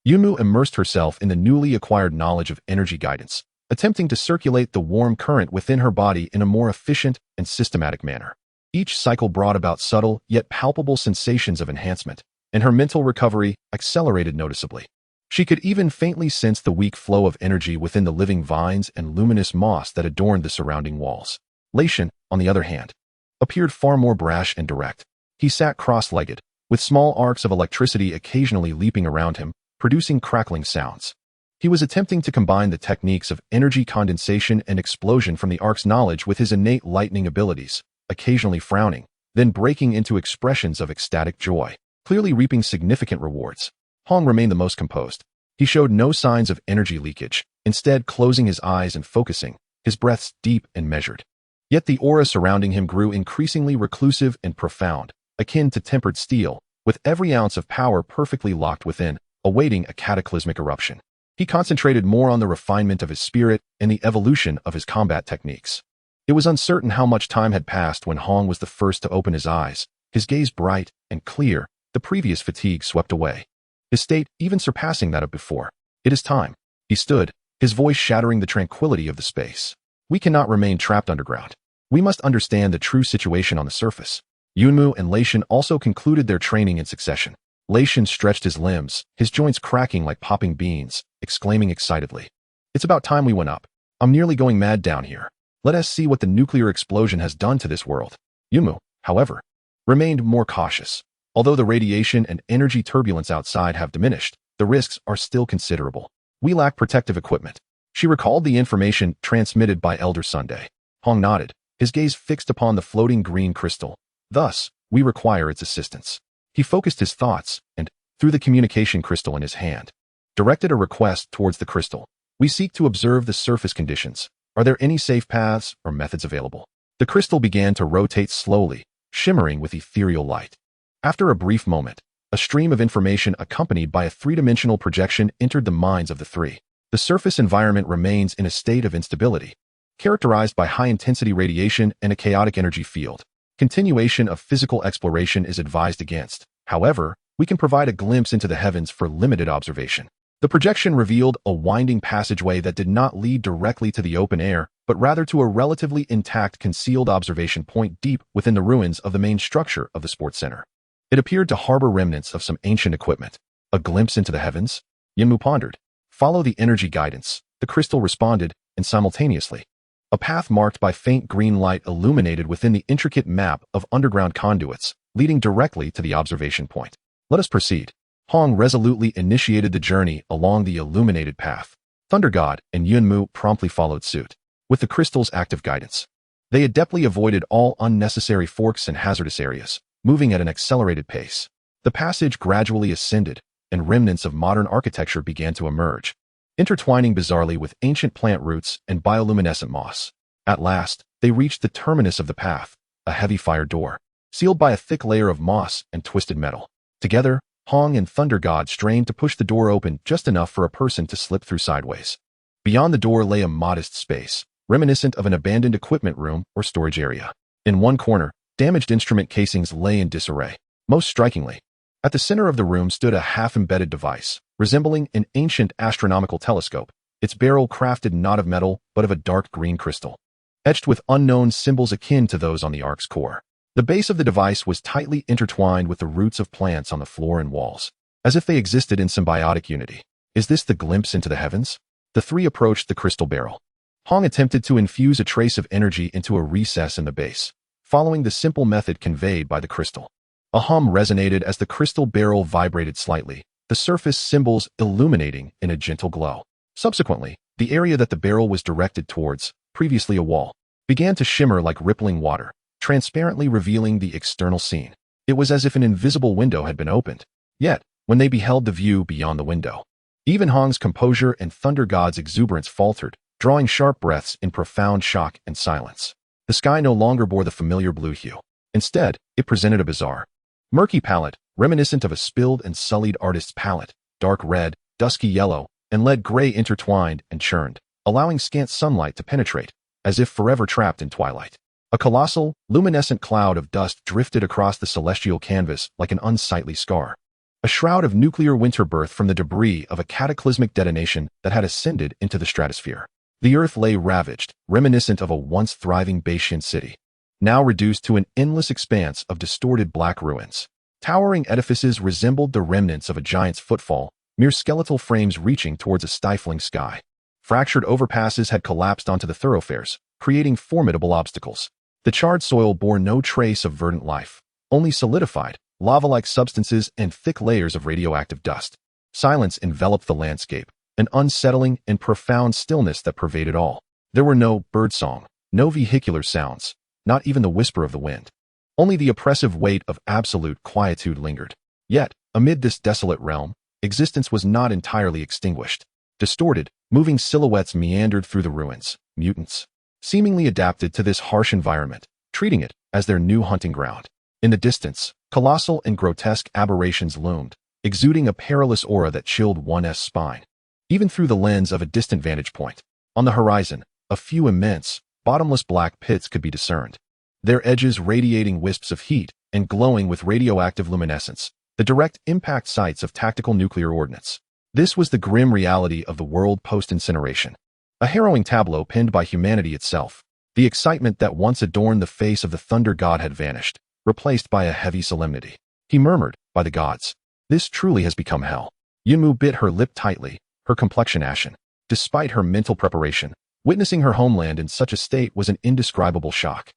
Yunmu immersed herself in the newly acquired knowledge of energy guidance, attempting to circulate the warm current within her body in a more efficient and systematic manner. Each cycle brought about subtle yet palpable sensations of enhancement, and her mental recovery accelerated noticeably. She could even faintly sense the weak flow of energy within the living vines and luminous moss that adorned the surrounding walls. Leishan, on the other hand, appeared far more brash and direct. He sat cross-legged, with small arcs of electricity occasionally leaping around him, producing crackling sounds. He was attempting to combine the techniques of energy condensation and explosion from the Ark's knowledge with his innate lightning abilities, occasionally frowning, then breaking into expressions of ecstatic joy, clearly reaping significant rewards. Hong remained the most composed. He showed no signs of energy leakage, instead closing his eyes and focusing, his breaths deep and measured. Yet the aura surrounding him grew increasingly reclusive and profound, akin to tempered steel, with every ounce of power perfectly locked within, awaiting a cataclysmic eruption. He concentrated more on the refinement of his spirit and the evolution of his combat techniques. It was uncertain how much time had passed when Hong was the first to open his eyes, his gaze bright and clear, the previous fatigue swept away, his state even surpassing that of before. It is time. He stood, his voice shattering the tranquility of the space. We cannot remain trapped underground. We must understand the true situation on the surface. Yunmu and Leishan also concluded their training in succession. Leishan stretched his limbs, his joints cracking like popping beans, exclaiming excitedly. It's about time we went up. I'm nearly going mad down here. Let us see what the nuclear explosion has done to this world. Yunmu, however, remained more cautious. Although the radiation and energy turbulence outside have diminished, the risks are still considerable. We lack protective equipment. She recalled the information transmitted by Elder Sunday. Hong nodded, his gaze fixed upon the floating green crystal. Thus, we require its assistance. He focused his thoughts and, through the communication crystal in his hand, directed a request towards the crystal. We seek to observe the surface conditions. Are there any safe paths or methods available? The crystal began to rotate slowly, shimmering with ethereal light. After a brief moment, a stream of information accompanied by a three-dimensional projection entered the minds of the three. The surface environment remains in a state of instability, characterized by high-intensity radiation and a chaotic energy field. Continuation of physical exploration is advised against. However, we can provide a glimpse into the heavens for limited observation. The projection revealed a winding passageway that did not lead directly to the open air, but rather to a relatively intact concealed observation point deep within the ruins of the main structure of the sports center. It appeared to harbor remnants of some ancient equipment. A glimpse into the heavens? Yinmu pondered. Follow the energy guidance, the crystal responded, and simultaneously, a path marked by faint green light illuminated within the intricate map of underground conduits, leading directly to the observation point. Let us proceed. Hong resolutely initiated the journey along the illuminated path. Thunder God and Yunmu promptly followed suit. With the crystal's active guidance, they adeptly avoided all unnecessary forks and hazardous areas, moving at an accelerated pace. The passage gradually ascended, and remnants of modern architecture began to emerge, intertwining bizarrely with ancient plant roots and bioluminescent moss. At last, they reached the terminus of the path, a heavy fire door, sealed by a thick layer of moss and twisted metal. Together, Hong and Thunder God strained to push the door open just enough for a person to slip through sideways. Beyond the door lay a modest space, reminiscent of an abandoned equipment room or storage area. In one corner, damaged instrument casings lay in disarray. Most strikingly, at the center of the room stood a half-embedded device, resembling an ancient astronomical telescope, its barrel crafted not of metal but of a dark green crystal, etched with unknown symbols akin to those on the Ark's core. The base of the device was tightly intertwined with the roots of plants on the floor and walls, as if they existed in symbiotic unity. Is this the glimpse into the heavens? The three approached the crystal barrel. Hong attempted to infuse a trace of energy into a recess in the base, following the simple method conveyed by the crystal. A hum resonated as the crystal barrel vibrated slightly, the surface symbols illuminating in a gentle glow. Subsequently, the area that the barrel was directed towards, previously a wall, began to shimmer like rippling water, transparently revealing the external scene. It was as if an invisible window had been opened. Yet, when they beheld the view beyond the window, even Hong's composure and Thunder God's exuberance faltered, drawing sharp breaths in profound shock and silence. The sky no longer bore the familiar blue hue. Instead, it presented a bizarre, murky palette, reminiscent of a spilled and sullied artist's palette, dark red, dusky yellow, and lead gray intertwined and churned, allowing scant sunlight to penetrate, as if forever trapped in twilight. A colossal, luminescent cloud of dust drifted across the celestial canvas like an unsightly scar, a shroud of nuclear winter birth from the debris of a cataclysmic detonation that had ascended into the stratosphere. The earth lay ravaged, reminiscent of a once thriving Bayesian city, now reduced to an endless expanse of distorted black ruins. Towering edifices resembled the remnants of a giant's footfall, mere skeletal frames reaching towards a stifling sky. Fractured overpasses had collapsed onto the thoroughfares, creating formidable obstacles. The charred soil bore no trace of verdant life, only solidified, lava-like substances and thick layers of radioactive dust. Silence enveloped the landscape, an unsettling and profound stillness that pervaded all. There were no birdsong, no vehicular sounds, not even the whisper of the wind. Only the oppressive weight of absolute quietude lingered. Yet, amid this desolate realm, existence was not entirely extinguished. Distorted, moving silhouettes meandered through the ruins, mutants, seemingly adapted to this harsh environment, treating it as their new hunting ground. In the distance, colossal and grotesque aberrations loomed, exuding a perilous aura that chilled one's spine, even through the lens of a distant vantage point. On the horizon, a few immense, bottomless black pits could be discerned, their edges radiating wisps of heat and glowing with radioactive luminescence, the direct impact sites of tactical nuclear ordnance. This was the grim reality of the world post-incineration. A harrowing tableau pinned by humanity itself. The excitement that once adorned the face of the Thunder God had vanished, replaced by a heavy solemnity. He murmured, "By the gods, this truly has become hell." Yunmu bit her lip tightly, her complexion ashen. Despite her mental preparation, witnessing her homeland in such a state was an indescribable shock.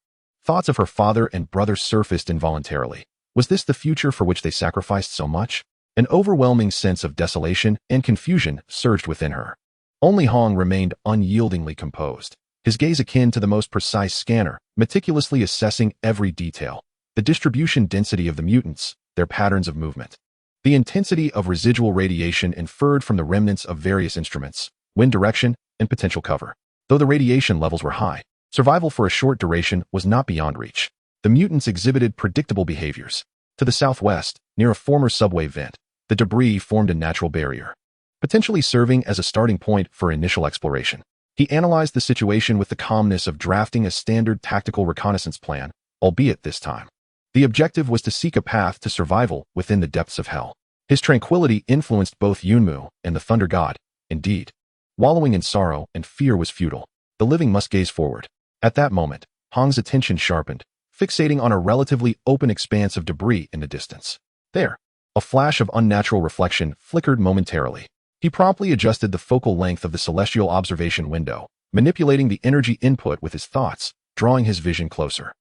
Thoughts of her father and brother surfaced involuntarily. Was this the future for which they sacrificed so much? An overwhelming sense of desolation and confusion surged within her. Only Hong remained unyieldingly composed, his gaze akin to the most precise scanner, meticulously assessing every detail. The distribution density of the mutants, their patterns of movement. The intensity of residual radiation inferred from the remnants of various instruments, wind direction, and potential cover. Though the radiation levels were high, survival for a short duration was not beyond reach. The mutants exhibited predictable behaviors. To the southwest, near a former subway vent, the debris formed a natural barrier, potentially serving as a starting point for initial exploration. He analyzed the situation with the calmness of drafting a standard tactical reconnaissance plan, albeit this time. The objective was to seek a path to survival within the depths of hell. His tranquility influenced both Yunmu and the Thunder God. Indeed, wallowing in sorrow and fear was futile. The living must gaze forward. At that moment, Hong's attention sharpened, fixating on a relatively open expanse of debris in the distance. There, a flash of unnatural reflection flickered momentarily. He promptly adjusted the focal length of the celestial observation window, manipulating the energy input with his thoughts, drawing his vision closer.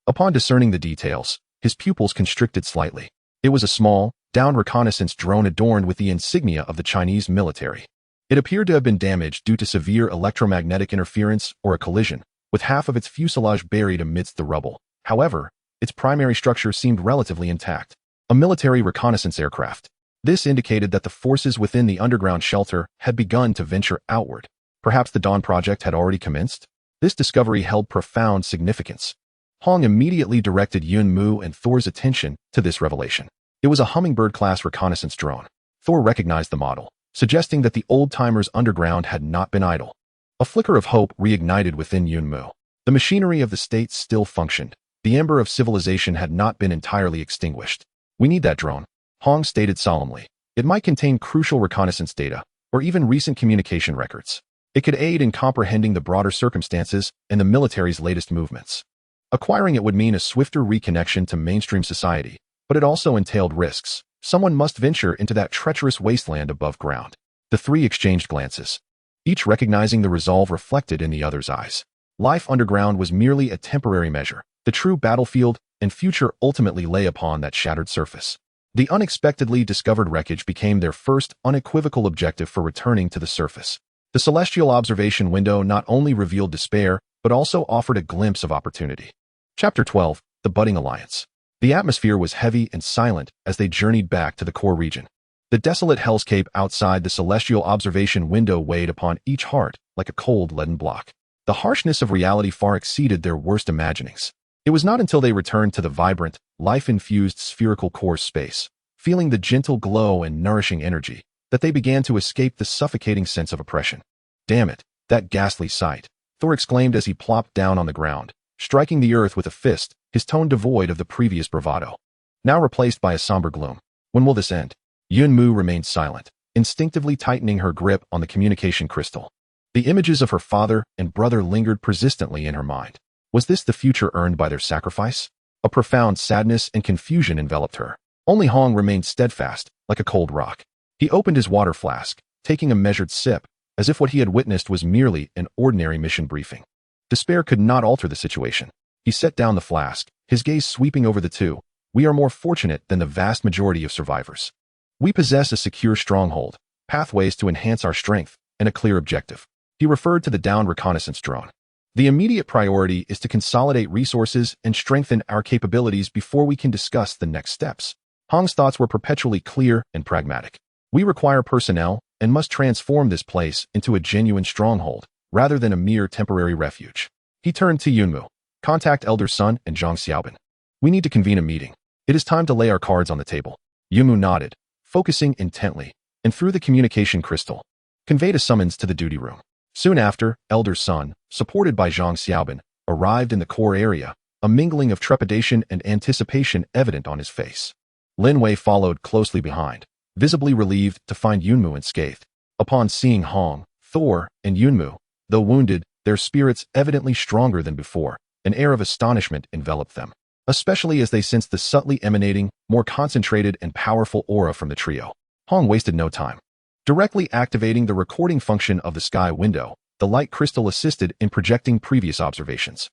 Upon discerning the details, his pupils constricted slightly. It was a small, downed reconnaissance drone adorned with the insignia of the Chinese military. It appeared to have been damaged due to severe electromagnetic interference or a collision, with half of its fuselage buried amidst the rubble. However, its primary structure seemed relatively intact. A military reconnaissance aircraft. This indicated that the forces within the underground shelter had begun to venture outward. Perhaps the Dawn Project had already commenced? This discovery held profound significance. Hong immediately directed Yunmu and Thor's attention to this revelation. It was a Hummingbird-class reconnaissance drone. Thor recognized the model, suggesting that the old-timers underground had not been idle. A flicker of hope reignited within Yunmu. The machinery of the state still functioned. The ember of civilization had not been entirely extinguished. "We need that drone," Hong stated solemnly. "It might contain crucial reconnaissance data, or even recent communication records. It could aid in comprehending the broader circumstances and the military's latest movements." Acquiring it would mean a swifter reconnection to mainstream society, but it also entailed risks. Someone must venture into that treacherous wasteland above ground. The three exchanged glances, each recognizing the resolve reflected in the other's eyes. Life underground was merely a temporary measure. The true battlefield and future ultimately lay upon that shattered surface. The unexpectedly discovered wreckage became their first unequivocal objective for returning to the surface. The celestial observation window not only revealed despair, but also offered a glimpse of opportunity. Chapter 12, The Budding Alliance. The atmosphere was heavy and silent as they journeyed back to the core region. The desolate hellscape outside the celestial observation window weighed upon each heart like a cold leaden block. The harshness of reality far exceeded their worst imaginings. It was not until they returned to the vibrant, life-infused spherical core space, feeling the gentle glow and nourishing energy, that they began to escape the suffocating sense of oppression. "Damn it, that ghastly sight," Thor exclaimed as he plopped down on the ground, striking the earth with a fist, his tone devoid of the previous bravado. Now replaced by a somber gloom. "When will this end?" Yunmu remained silent, instinctively tightening her grip on the communication crystal. The images of her father and brother lingered persistently in her mind. Was this the future earned by their sacrifice? A profound sadness and confusion enveloped her. Only Hong remained steadfast, like a cold rock. He opened his water flask, taking a measured sip, as if what he had witnessed was merely an ordinary mission briefing. Despair could not alter the situation. He set down the flask, his gaze sweeping over the two. "We are more fortunate than the vast majority of survivors. We possess a secure stronghold, pathways to enhance our strength, and a clear objective." He referred to the downed reconnaissance drone. "The immediate priority is to consolidate resources and strengthen our capabilities before we can discuss the next steps." Hong's thoughts were perpetually clear and pragmatic. "We require personnel and must transform this place into a genuine stronghold, rather than a mere temporary refuge." He turned to Yunmu. "Contact Elder Sun and Zhang Xiaobin. We need to convene a meeting. It is time to lay our cards on the table." Yunmu nodded, focusing intently, and through the communication crystal, conveyed a summons to the duty room. Soon after, Elder Sun, supported by Zhang Xiaobin, arrived in the core area, a mingling of trepidation and anticipation evident on his face. Lin Wei followed closely behind, visibly relieved to find Yunmu unscathed. Upon seeing Hong, Thor, and Yunmu, though wounded, their spirits evidently stronger than before, an air of astonishment enveloped them, especially as they sensed the subtly emanating, more concentrated and powerful aura from the trio. Hong wasted no time. Directly activating the recording function of the sky window, the light crystal assisted in projecting previous observations.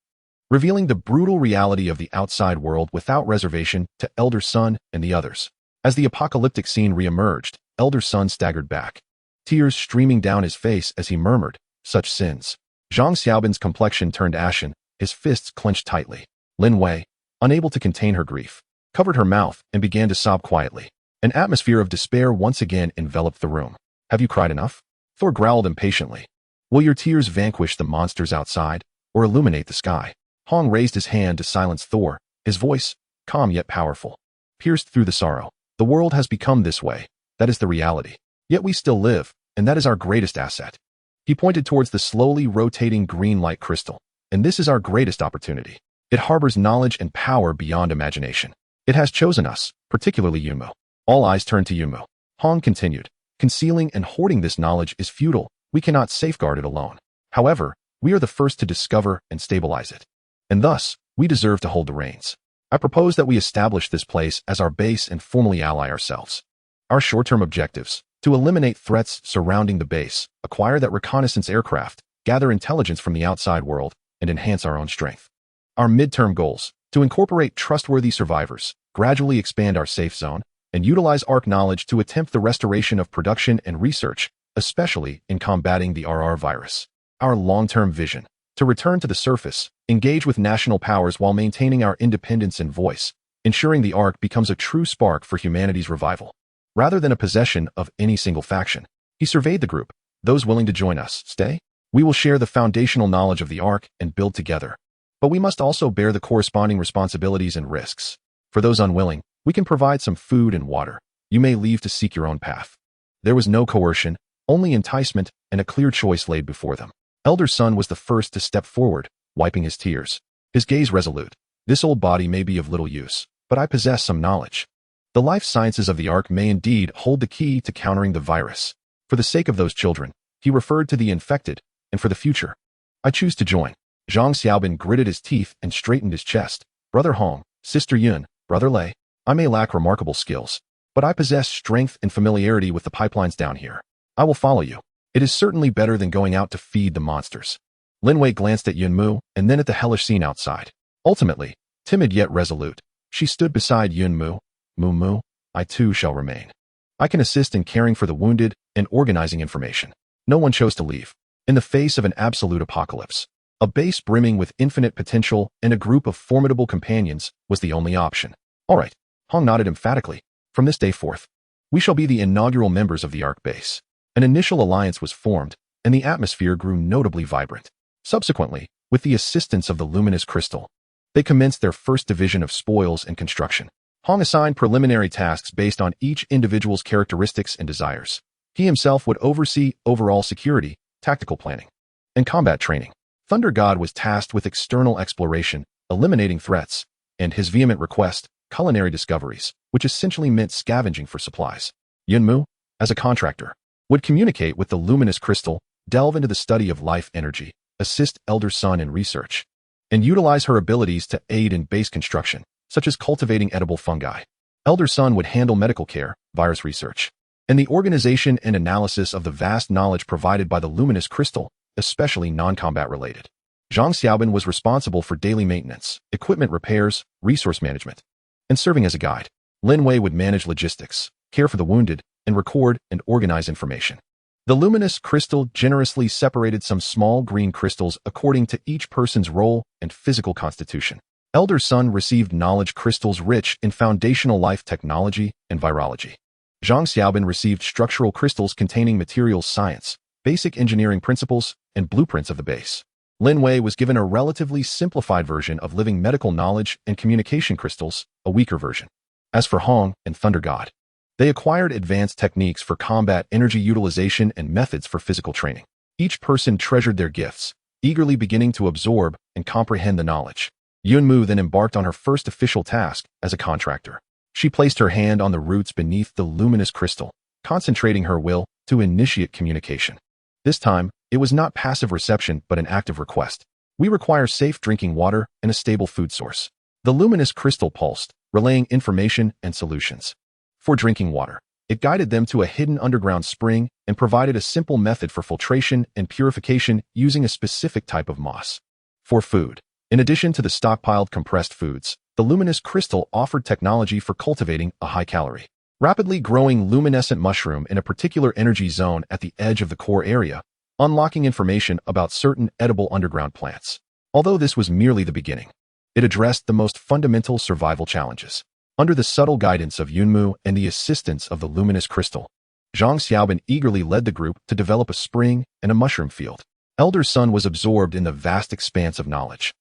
revealing the brutal reality of the outside world without reservation to Elder Sun and the others. As the apocalyptic scene re-emerged, Elder Sun staggered back, tears streaming down his face as he murmured, "Such sins." Zhang Xiaobin's complexion turned ashen, his fists clenched tightly. Lin Wei, unable to contain her grief, covered her mouth and began to sob quietly. An atmosphere of despair once again enveloped the room. "Have you cried enough?" Thor growled impatiently. "Will your tears vanquish the monsters outside, or illuminate the sky?" Hong raised his hand to silence Thor, his voice, calm yet powerful, pierced through the sorrow. "The world has become this way. That is the reality. Yet we still live, and that is our greatest asset." He pointed towards the slowly rotating green light crystal. "And this is our greatest opportunity. It harbors knowledge and power beyond imagination. It has chosen us, particularly Yunmo." All eyes turned to Yunmo. Hong continued, "Concealing and hoarding this knowledge is futile. We cannot safeguard it alone. However, we are the first to discover and stabilize it. And thus, we deserve to hold the reins. I propose that we establish this place as our base and formally ally ourselves. Our short-term objectives: to eliminate threats surrounding the base, acquire that reconnaissance aircraft, gather intelligence from the outside world, and enhance our own strength. Our midterm goals: to incorporate trustworthy survivors, gradually expand our safe zone, and utilize Ark knowledge to attempt the restoration of production and research, especially in combating the RR virus. Our long-term vision: to return to the surface, engage with national powers while maintaining our independence and voice, ensuring the Ark becomes a true spark for humanity's revival, rather than a possession of any single faction." He surveyed the group. "Those willing to join us, stay. We will share the foundational knowledge of the Ark and build together. But we must also bear the corresponding responsibilities and risks. For those unwilling, we can provide some food and water. You may leave to seek your own path." There was no coercion, only enticement and a clear choice laid before them. Elder Sun was the first to step forward, wiping his tears, his gaze resolute. "This old body may be of little use, but I possess some knowledge. The life sciences of the Ark may indeed hold the key to countering the virus. For the sake of those children," he referred to the infected, "and for the future, I choose to join." Zhang Xiaobin gritted his teeth and straightened his chest. "Brother Hong, Sister Yun, Brother Lei, I may lack remarkable skills, but I possess strength and familiarity with the pipelines down here. I will follow you. It is certainly better than going out to feed the monsters." Lin Wei glanced at Yun Mu and then at the hellish scene outside. Ultimately, timid yet resolute, she stood beside Yun Mu. "Mu, I too shall remain. I can assist in caring for the wounded and organizing information." No one chose to leave. In the face of an absolute apocalypse, a base brimming with infinite potential and a group of formidable companions was the only option. "All right," Hong nodded emphatically. "From this day forth, we shall be the inaugural members of the Ark base." An initial alliance was formed, and the atmosphere grew notably vibrant. Subsequently, with the assistance of the luminous crystal, they commenced their first division of spoils and construction. Hong assigned preliminary tasks based on each individual's characteristics and desires. He himself would oversee overall security, tactical planning, and combat training. Thunder God was tasked with external exploration, eliminating threats, and his vehement request, culinary discoveries, which essentially meant scavenging for supplies. Yunmu, as a contractor, would communicate with the luminous crystal, delve into the study of life energy, assist Elder Sun in research, and utilize her abilities to aid in base construction, such as cultivating edible fungi. Elder Sun would handle medical care, virus research, and the organization and analysis of the vast knowledge provided by the luminous crystal, especially non-combat related. Zhang Xiaobin was responsible for daily maintenance, equipment repairs, resource management, and serving as a guide. Lin Wei would manage logistics, care for the wounded, and record and organize information. The luminous crystal generously separated some small green crystals according to each person's role and physical constitution. Elder Sun received knowledge crystals rich in foundational life technology and virology. Zhang Xiaobin received structural crystals containing materials science, basic engineering principles, and blueprints of the base. Lin Wei was given a relatively simplified version of living medical knowledge and communication crystals, a weaker version. As for Hong and Thunder God, they acquired advanced techniques for combat energy utilization and methods for physical training. Each person treasured their gifts, eagerly beginning to absorb and comprehend the knowledge. Yunmu then embarked on her first official task as a contractor. She placed her hand on the roots beneath the luminous crystal, concentrating her will to initiate communication. This time, it was not passive reception but an active request. "We require safe drinking water and a stable food source." The luminous crystal pulsed, relaying information and solutions. For drinking water, it guided them to a hidden underground spring and provided a simple method for filtration and purification using a specific type of moss. For food, In addition to the stockpiled compressed foods, the luminous crystal offered technology for cultivating a high-calorie, rapidly growing luminescent mushroom in a particular energy zone at the edge of the core area, unlocking information about certain edible underground plants. Although this was merely the beginning, it addressed the most fundamental survival challenges. Under the subtle guidance of Yunmu and the assistance of the luminous crystal, Zhang Xiaobin eagerly led the group to develop a spring and a mushroom field. Elder Sun was absorbed in the vast expanse of knowledge,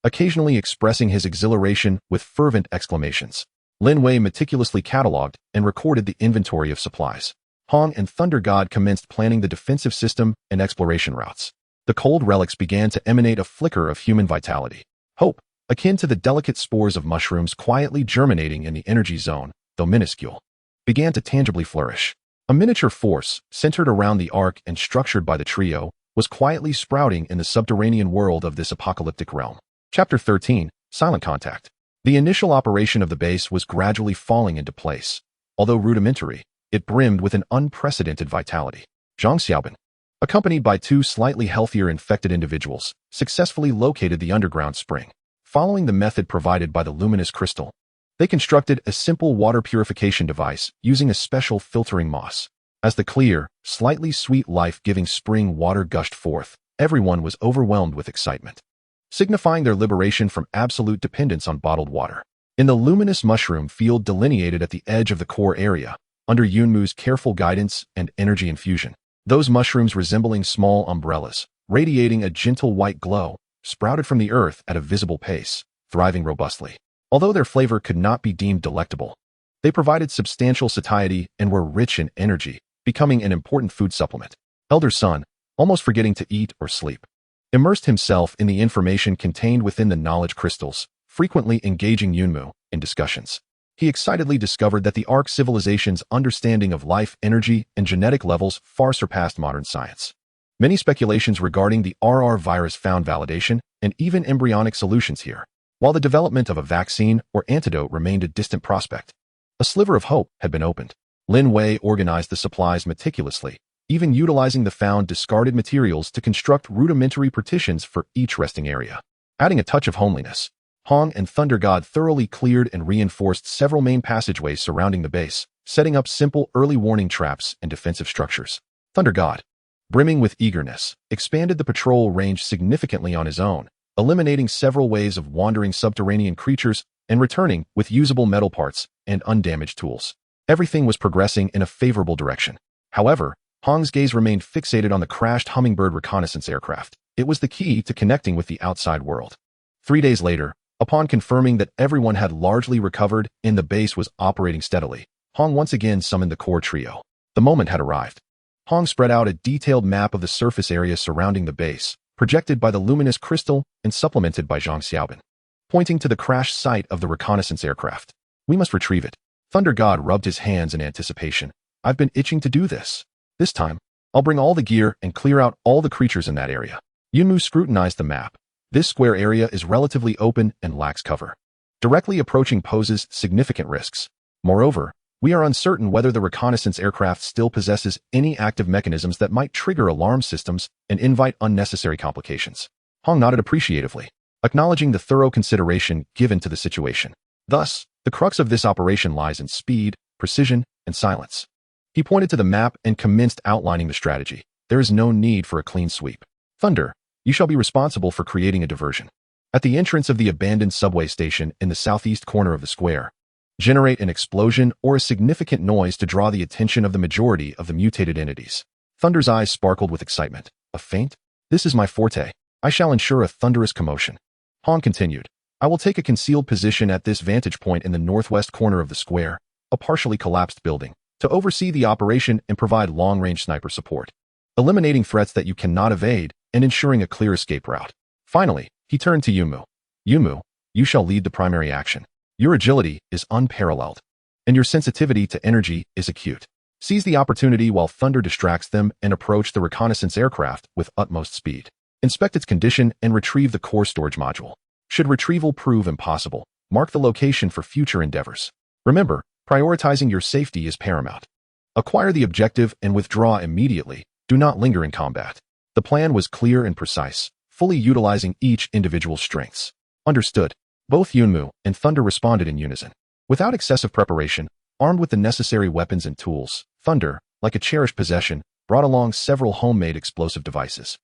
occasionally expressing his exhilaration with fervent exclamations. Lin Wei meticulously catalogued and recorded the inventory of supplies. Hong and Thunder God commenced planning the defensive system and exploration routes. The cold relics began to emanate a flicker of human vitality. Hope, akin to the delicate spores of mushrooms quietly germinating in the energy zone, though minuscule, began to tangibly flourish. A miniature force, centered around the Ark and structured by the trio, was quietly sprouting in the subterranean world of this apocalyptic realm. Chapter 13, Silent Contact. The initial operation of the base was gradually falling into place. Although rudimentary, it brimmed with an unprecedented vitality. Zhang Xiaobin, accompanied by two slightly healthier infected individuals, successfully located the underground spring. Following the method provided by the luminous crystal, they constructed a simple water purification device using a special filtering moss. As the clear, slightly sweet life-giving spring water gushed forth, everyone was overwhelmed with excitement, signifying their liberation from absolute dependence on bottled water. In the luminous mushroom field delineated at the edge of the core area, under Yunmu's careful guidance and energy infusion, those mushrooms resembling small umbrellas, radiating a gentle white glow, sprouted from the earth at a visible pace, thriving robustly. Although their flavor could not be deemed delectable, they provided substantial satiety and were rich in energy, becoming an important food supplement. Elder Sun, almost forgetting to eat or sleep, immersed himself in the information contained within the knowledge crystals, frequently engaging Yunmu in discussions. He excitedly discovered that the Ark civilization's understanding of life, energy, and genetic levels far surpassed modern science. Many speculations regarding the RR virus found validation and even embryonic solutions here. While the development of a vaccine or antidote remained a distant prospect, a sliver of hope had been opened. Lin Wei organized the supplies meticulously, even utilizing the found discarded materials to construct rudimentary partitions for each resting area. Adding a touch of homeliness, Hong and Thunder God thoroughly cleared and reinforced several main passageways surrounding the base, setting up simple early warning traps and defensive structures. Thunder God, brimming with eagerness, expanded the patrol range significantly on his own, eliminating several waves of wandering subterranean creatures and returning with usable metal parts and undamaged tools. Everything was progressing in a favorable direction. However, Hong's gaze remained fixated on the crashed Hummingbird reconnaissance aircraft. It was the key to connecting with the outside world. 3 days later, upon confirming that everyone had largely recovered and the base was operating steadily, Hong once again summoned the core trio. The moment had arrived. Hong spread out a detailed map of the surface area surrounding the base, projected by the luminous crystal and supplemented by Zhang Xiaobin, pointing to the crash site of the reconnaissance aircraft. We must retrieve it. Thunder God rubbed his hands in anticipation. I've been itching to do this. This time, I'll bring all the gear and clear out all the creatures in that area. Yunmu scrutinized the map. This square area is relatively open and lacks cover. Directly approaching poses significant risks. Moreover, we are uncertain whether the reconnaissance aircraft still possesses any active mechanisms that might trigger alarm systems and invite unnecessary complications. Hong nodded appreciatively, acknowledging the thorough consideration given to the situation. Thus, the crux of this operation lies in speed, precision, and silence. He pointed to the map and commenced outlining the strategy. There is no need for a clean sweep. Thunder, you shall be responsible for creating a diversion. At the entrance of the abandoned subway station in the southeast corner of the square, generate an explosion or a significant noise to draw the attention of the majority of the mutated entities. Thunder's eyes sparkled with excitement. A feint? This is my forte. I shall ensure a thunderous commotion. Hong continued. I will take a concealed position at this vantage point in the northwest corner of the square, a partially collapsed building, to oversee the operation and provide long-range sniper support, eliminating threats that you cannot evade and ensuring a clear escape route. Finally, he turned to Yunmu. Yunmu, you shall lead the primary action. Your agility is unparalleled, and your sensitivity to energy is acute. Seize the opportunity while Thunder distracts them and approach the reconnaissance aircraft with utmost speed. Inspect its condition and retrieve the core storage module. Should retrieval prove impossible, mark the location for future endeavors. Remember, prioritizing your safety is paramount. Acquire the objective and withdraw immediately. Do not linger in combat. The plan was clear and precise, fully utilizing each individual's strengths. Understood. Both Yunmu and Thunder responded in unison. Without excessive preparation, armed with the necessary weapons and tools, Thunder, like a cherished possession, brought along several homemade explosive devices.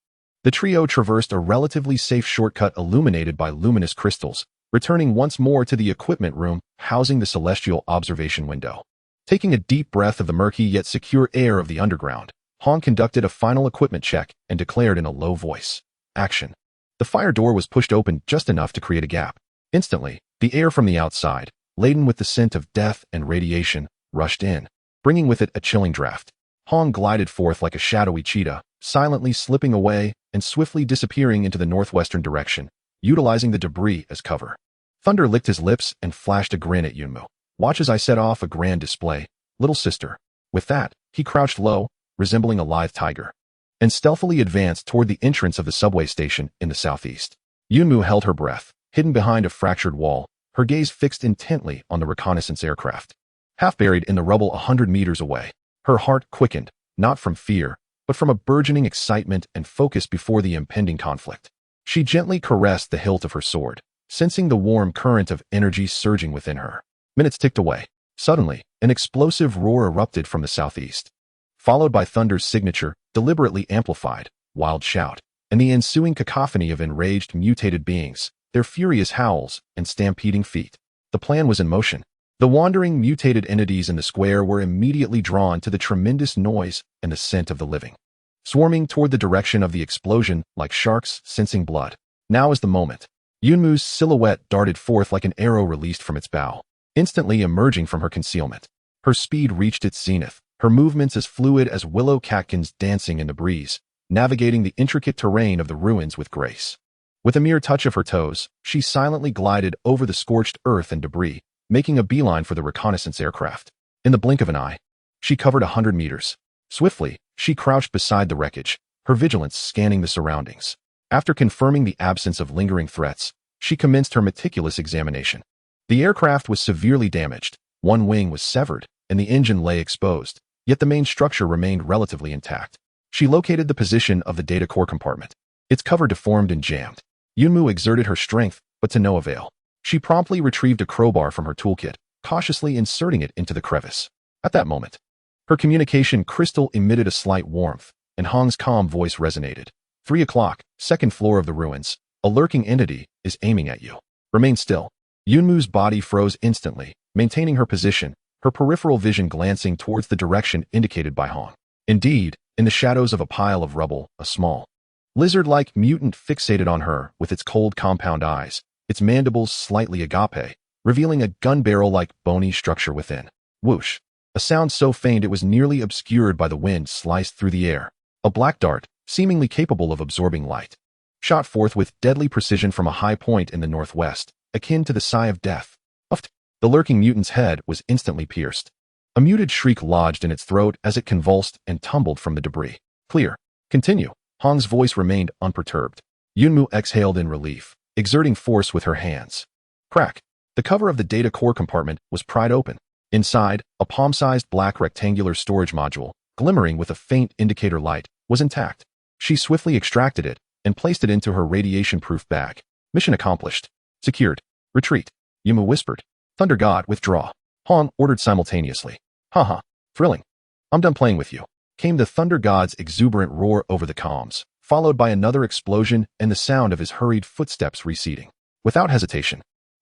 The trio traversed a relatively safe shortcut illuminated by luminous crystals, returning once more to the equipment room housing the celestial observation window. Taking a deep breath of the murky yet secure air of the underground, Han conducted a final equipment check and declared in a low voice, "Action." The fire door was pushed open just enough to create a gap. Instantly, the air from the outside, laden with the scent of death and radiation, rushed in, bringing with it a chilling draft. Han glided forth like a shadowy cheetah, silently slipping away and swiftly disappearing into the northwestern direction, utilizing the debris as cover. Thunder licked his lips and flashed a grin at Yunmu. "Watch as I set off a grand display, little sister." With that, he crouched low, resembling a lithe tiger, and stealthily advanced toward the entrance of the subway station in the southeast. Yunmu held her breath, hidden behind a fractured wall, her gaze fixed intently on the reconnaissance aircraft. Half buried in the rubble 100 meters away, her heart quickened, not from fear, but from a burgeoning excitement and focus before the impending conflict. She gently caressed the hilt of her sword, sensing the warm current of energy surging within her. Minutes ticked away. Suddenly, an explosive roar erupted from the southeast, followed by Thunder's signature, deliberately amplified, wild shout, and the ensuing cacophony of enraged, mutated beings, their furious howls and stampeding feet. The plan was in motion. The wandering, mutated entities in the square were immediately drawn to the tremendous noise and the scent of the living, swarming toward the direction of the explosion like sharks sensing blood. Now is the moment. Yunmu's silhouette darted forth like an arrow released from its bow, instantly emerging from her concealment. Her speed reached its zenith, her movements as fluid as willow catkins dancing in the breeze, navigating the intricate terrain of the ruins with grace. With a mere touch of her toes, she silently glided over the scorched earth and debris, making a beeline for the reconnaissance aircraft. In the blink of an eye, she covered 100 meters. Swiftly, she crouched beside the wreckage, her vigilance scanning the surroundings. After confirming the absence of lingering threats, she commenced her meticulous examination. The aircraft was severely damaged, one wing was severed, and the engine lay exposed, yet the main structure remained relatively intact. She located the position of the data core compartment. Its cover deformed and jammed. Yunmu exerted her strength, but to no avail. She promptly retrieved a crowbar from her toolkit, cautiously inserting it into the crevice. At that moment, her communication crystal emitted a slight warmth, and Hong's calm voice resonated. 3 o'clock, second floor of the ruins. A lurking entity is aiming at you. Remain still. Yunmu's body froze instantly, maintaining her position, her peripheral vision glancing towards the direction indicated by Hong. Indeed, in the shadows of a pile of rubble, a small, lizard-like mutant fixated on her with its cold compound eyes, its mandibles slightly agape, revealing a gun barrel-like bony structure within. Whoosh! A sound so faint it was nearly obscured by the wind sliced through the air. A black dart, seemingly capable of absorbing light, shot forth with deadly precision from a high point in the northwest, akin to the sigh of death. Uft! The lurking mutant's head was instantly pierced. A muted shriek lodged in its throat as it convulsed and tumbled from the debris. Clear. Continue. Hong's voice remained unperturbed. Yunmu exhaled in relief, exerting force with her hands. Crack. The cover of the data core compartment was pried open. Inside, a palm-sized black rectangular storage module, glimmering with a faint indicator light, was intact. She swiftly extracted it and placed it into her radiation-proof bag. Mission accomplished. Secured. Retreat. Yunmu whispered. Thunder God, withdraw. Hong ordered simultaneously. Haha. Thrilling. I'm done playing with you. Came the Thunder God's exuberant roar over the comms, followed by another explosion and the sound of his hurried footsteps receding. Without hesitation,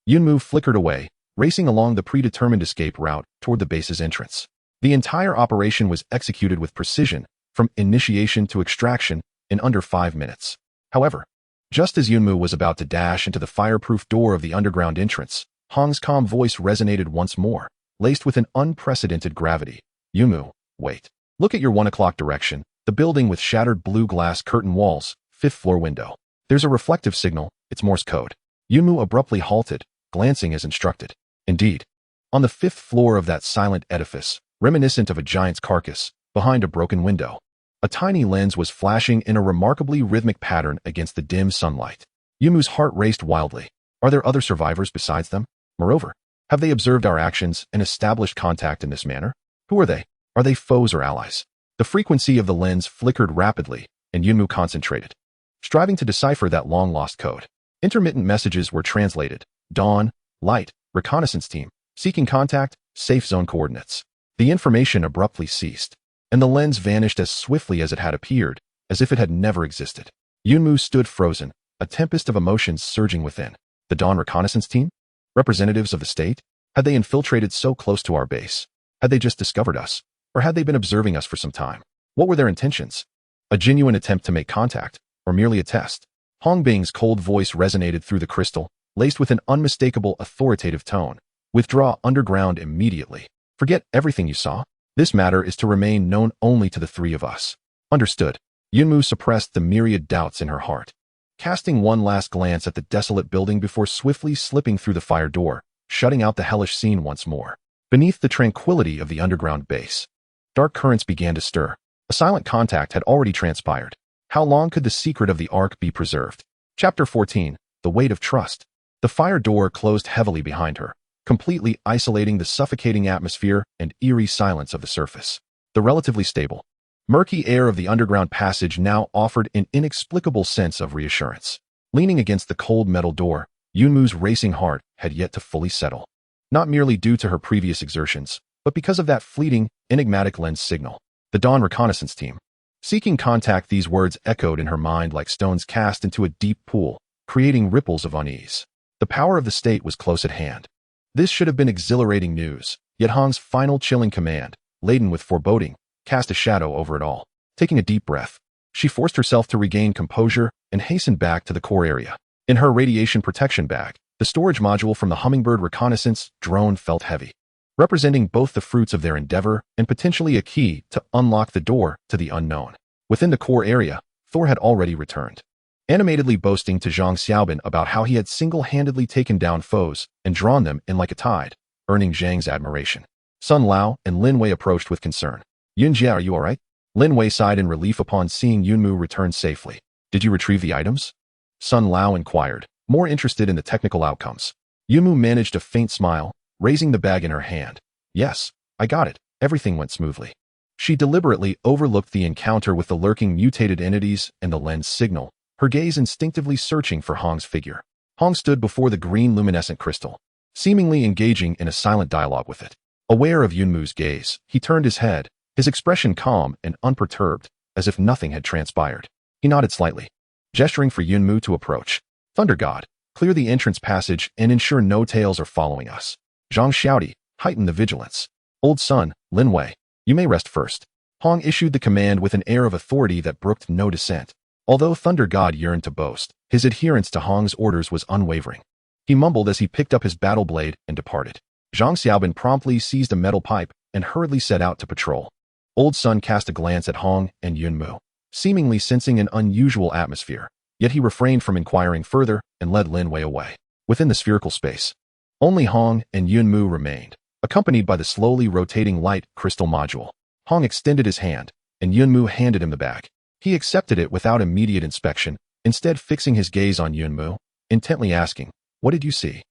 Yunmu flickered away, racing along the predetermined escape route toward the base's entrance. The entire operation was executed with precision, from initiation to extraction, in under 5 minutes. However, just as Yunmu was about to dash into the fireproof door of the underground entrance, Hong's calm voice resonated once more, laced with an unprecedented gravity. Yunmu, wait. Look at your 1 o'clock direction, the building with shattered blue glass curtain walls, 5th floor window. There's a reflective signal, it's Morse code. Yunmu abruptly halted, glancing as instructed. Indeed, on the 5th floor of that silent edifice, reminiscent of a giant's carcass, behind a broken window, a tiny lens was flashing in a remarkably rhythmic pattern against the dim sunlight. Yumu's heart raced wildly. Are there other survivors besides them? Moreover, have they observed our actions and established contact in this manner? Who are they? Are they foes or allies? The frequency of the lens flickered rapidly, and Yunmu concentrated, striving to decipher that long-lost code. Intermittent messages were translated. Dawn, light, reconnaissance team, seeking contact, safe zone coordinates. The information abruptly ceased, and the lens vanished as swiftly as it had appeared, as if it had never existed. Yunmu stood frozen, a tempest of emotions surging within. The Dawn reconnaissance team? Representatives of the state? Had they infiltrated so close to our base? Had they just discovered us? Or had they been observing us for some time? What were their intentions? A genuine attempt to make contact, or merely a test? Hong Bing's cold voice resonated through the crystal, laced with an unmistakable authoritative tone. Withdraw underground immediately. Forget everything you saw. This matter is to remain known only to the three of us. Understood. Yunmu suppressed the myriad doubts in her heart. Casting one last glance at the desolate building before swiftly slipping through the fire door, shutting out the hellish scene once more. Beneath the tranquility of the underground base, dark currents began to stir. A silent contact had already transpired. How long could the secret of the Ark be preserved? Chapter 14. The Weight of Trust. The fire door closed heavily behind her, completely isolating the suffocating atmosphere and eerie silence of the surface. The relatively stable, murky air of the underground passage now offered an inexplicable sense of reassurance. Leaning against the cold metal door, Yunmu's racing heart had yet to fully settle. Not merely due to her previous exertions, but because of that fleeting, enigmatic lens signal. The Dawn reconnaissance team. Seeking contact, these words echoed in her mind like stones cast into a deep pool, creating ripples of unease. The power of the state was close at hand. This should have been exhilarating news, yet Hong's final chilling command, laden with foreboding, cast a shadow over it all. Taking a deep breath, she forced herself to regain composure and hastened back to the core area. In her radiation protection bag, the storage module from the Hummingbird reconnaissance drone felt heavy, representing both the fruits of their endeavor and potentially a key to unlock the door to the unknown. Within the core area, Thor had already returned, animatedly boasting to Zhang Xiaobin about how he had single-handedly taken down foes and drawn them in like a tide, earning Zhang's admiration. Sun Lao and Lin Wei approached with concern. Yunjia, are you all right? Lin Wei sighed in relief upon seeing Yunmu return safely. Did you retrieve the items? Sun Lao inquired, more interested in the technical outcomes. Yunmu managed a faint smile, raising the bag in her hand. Yes, I got it. Everything went smoothly. She deliberately overlooked the encounter with the lurking mutated entities and the lens signal, her gaze instinctively searching for Hong's figure. Hong stood before the green luminescent crystal, seemingly engaging in a silent dialogue with it. Aware of Yunmu's gaze, he turned his head, his expression calm and unperturbed, as if nothing had transpired. He nodded slightly, gesturing for Yunmu to approach. Thunder God, clear the entrance passage and ensure no tails are following us. Zhang Xiaodi, heighten the vigilance. Old son, Lin Wei, you may rest first. Hong issued the command with an air of authority that brooked no dissent. Although Thunder God yearned to boast, his adherence to Hong's orders was unwavering. He mumbled as he picked up his battle blade and departed. Zhang Xiaobin promptly seized a metal pipe and hurriedly set out to patrol. Old Sun cast a glance at Hong and Yunmu, seemingly sensing an unusual atmosphere, yet he refrained from inquiring further and led Lin Wei away. Within the spherical space, only Hong and Yunmu remained, accompanied by the slowly rotating light crystal module. Hong extended his hand, and Yunmu handed him the bag. He accepted it without immediate inspection, instead fixing his gaze on Yunmu, intently asking, "What did you see?"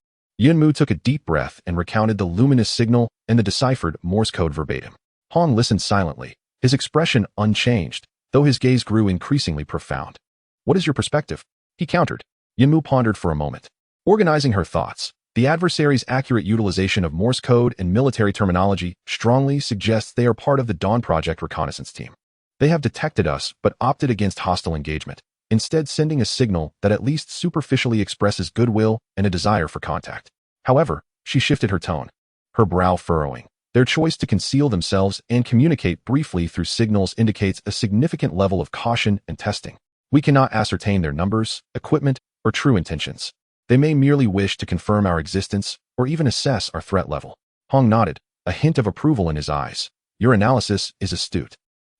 Yunmu took a deep breath and recounted the luminous signal and the deciphered Morse code verbatim. Hong listened silently, his expression unchanged, though his gaze grew increasingly profound. "What is your perspective?" he countered. Yunmu pondered for a moment, organizing her thoughts. The adversary's accurate utilization of Morse code and military terminology strongly suggests they are part of the Dawn Project reconnaissance team. They have detected us but opted against hostile engagement, instead sending a signal that at least superficially expresses goodwill and a desire for contact. However, she shifted her tone, her brow furrowing. Their choice to conceal themselves and communicate briefly through signals indicates a significant level of caution and testing. We cannot ascertain their numbers, equipment, or true intentions. They may merely wish to confirm our existence or even assess our threat level. Hong nodded, a hint of approval in his eyes. Your analysis is astute.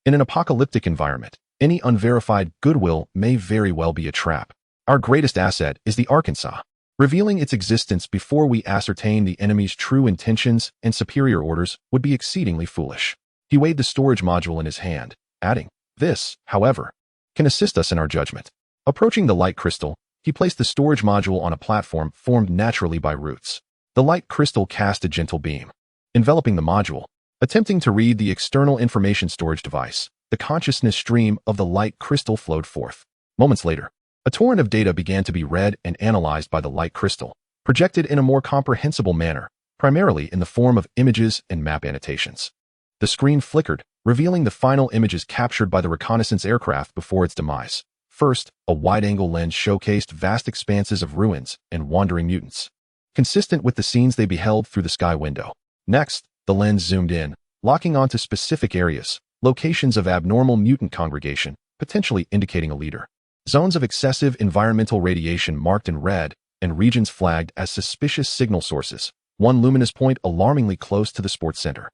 In an apocalyptic environment, any unverified goodwill may very well be a trap. Our greatest asset is the Arkansas. Revealing its existence before we ascertain the enemy's true intentions and superior orders would be exceedingly foolish. He weighed the storage module in his hand, adding, "This, however, can assist us in our judgment." Approaching the light crystal, he placed the storage module on a platform formed naturally by roots. The light crystal cast a gentle beam, enveloping the module. Attempting to read the external information storage device, the consciousness stream of the light crystal flowed forth. Moments later, A torrent of data began to be read and analyzed by the light crystal, projected in a more comprehensible manner, primarily in the form of images and map annotations. The screen flickered, revealing the final images captured by the reconnaissance aircraft before its demise. First, a wide-angle lens showcased vast expanses of ruins and wandering mutants, consistent with the scenes they beheld through the sky window. Next, the lens zoomed in, locking onto specific areas, locations of abnormal mutant congregation, potentially indicating a leader. Zones of excessive environmental radiation marked in red, and regions flagged as suspicious signal sources, one luminous point alarmingly close to the sports center.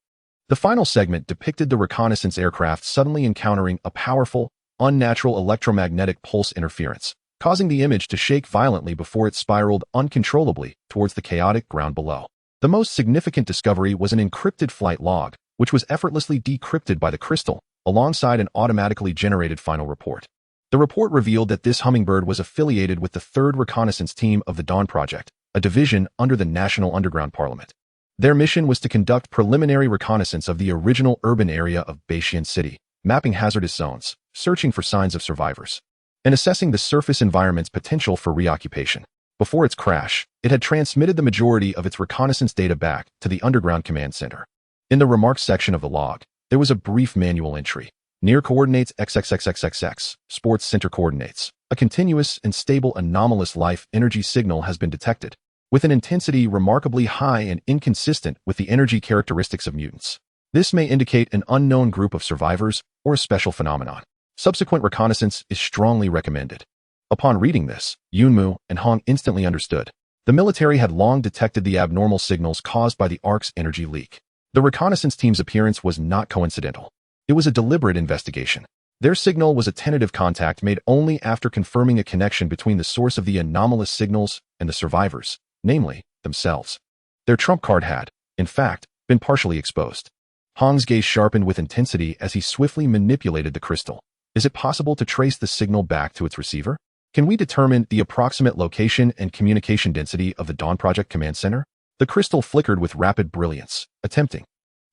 The final segment depicted the reconnaissance aircraft suddenly encountering a powerful, unnatural electromagnetic pulse interference, causing the image to shake violently before it spiraled uncontrollably towards the chaotic ground below. The most significant discovery was an encrypted flight log, which was effortlessly decrypted by the crystal, alongside an automatically generated final report. The report revealed that this hummingbird was affiliated with the 3rd Reconnaissance Team of the Dawn Project, a division under the National Underground Parliament. Their mission was to conduct preliminary reconnaissance of the original urban area of Baishian City, mapping hazardous zones, searching for signs of survivors, and assessing the surface environment's potential for reoccupation. Before its crash, it had transmitted the majority of its reconnaissance data back to the Underground Command Center. In the remarks section of the log, there was a brief manual entry. Near coordinates XXXXXX, sports center coordinates. A continuous and stable anomalous life energy signal has been detected, with an intensity remarkably high and inconsistent with the energy characteristics of mutants. This may indicate an unknown group of survivors or a special phenomenon. Subsequent reconnaissance is strongly recommended. Upon reading this, Yunmu and Hong instantly understood. The military had long detected the abnormal signals caused by the Ark's energy leak. The reconnaissance team's appearance was not coincidental. It was a deliberate investigation. Their signal was a tentative contact made only after confirming a connection between the source of the anomalous signals and the survivors, namely, themselves. Their trump card had, in fact, been partially exposed. Hong's gaze sharpened with intensity as he swiftly manipulated the crystal. Is it possible to trace the signal back to its receiver? Can we determine the approximate location and communication density of the Dawn Project Command Center? The crystal flickered with rapid brilliance, attempting.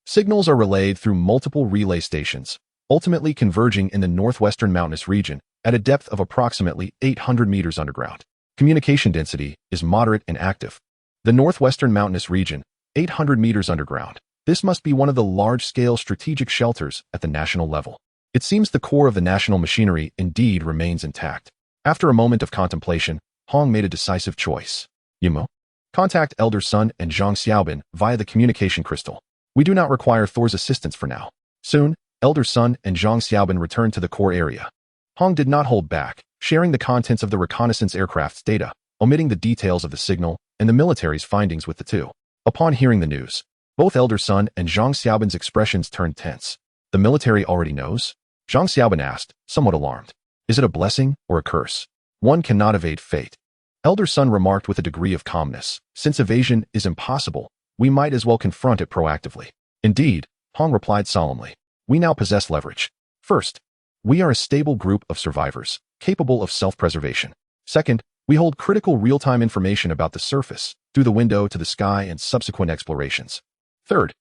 Signals are relayed through multiple relay stations, ultimately converging in the northwestern mountainous region at a depth of approximately 800 meters underground. Communication density is moderate and active. The northwestern mountainous region, 800 meters underground. This must be one of the large-scale strategic shelters at the national level. It seems the core of the national machinery indeed remains intact. After a moment of contemplation, Hong made a decisive choice. Yunmu, contact Elder Sun and Zhang Xiaobin via the communication crystal. We do not require Thor's assistance for now. Soon, Elder Sun and Zhang Xiaobin returned to the core area. Hong did not hold back, sharing the contents of the reconnaissance aircraft's data, omitting the details of the signal and the military's findings with the two. Upon hearing the news, both Elder Sun and Zhang Xiaobin's expressions turned tense. The military already knows? Zhang Xiaobin asked, somewhat alarmed. Is it a blessing or a curse? One cannot evade fate. Elder Sun remarked with a degree of calmness. Since evasion is impossible, we might as well confront it proactively. Indeed, Hong replied solemnly. We now possess leverage. First, we are a stable group of survivors, capable of self-preservation. Second, we hold critical real-time information about the surface, through the window to the sky and subsequent explorations. Third,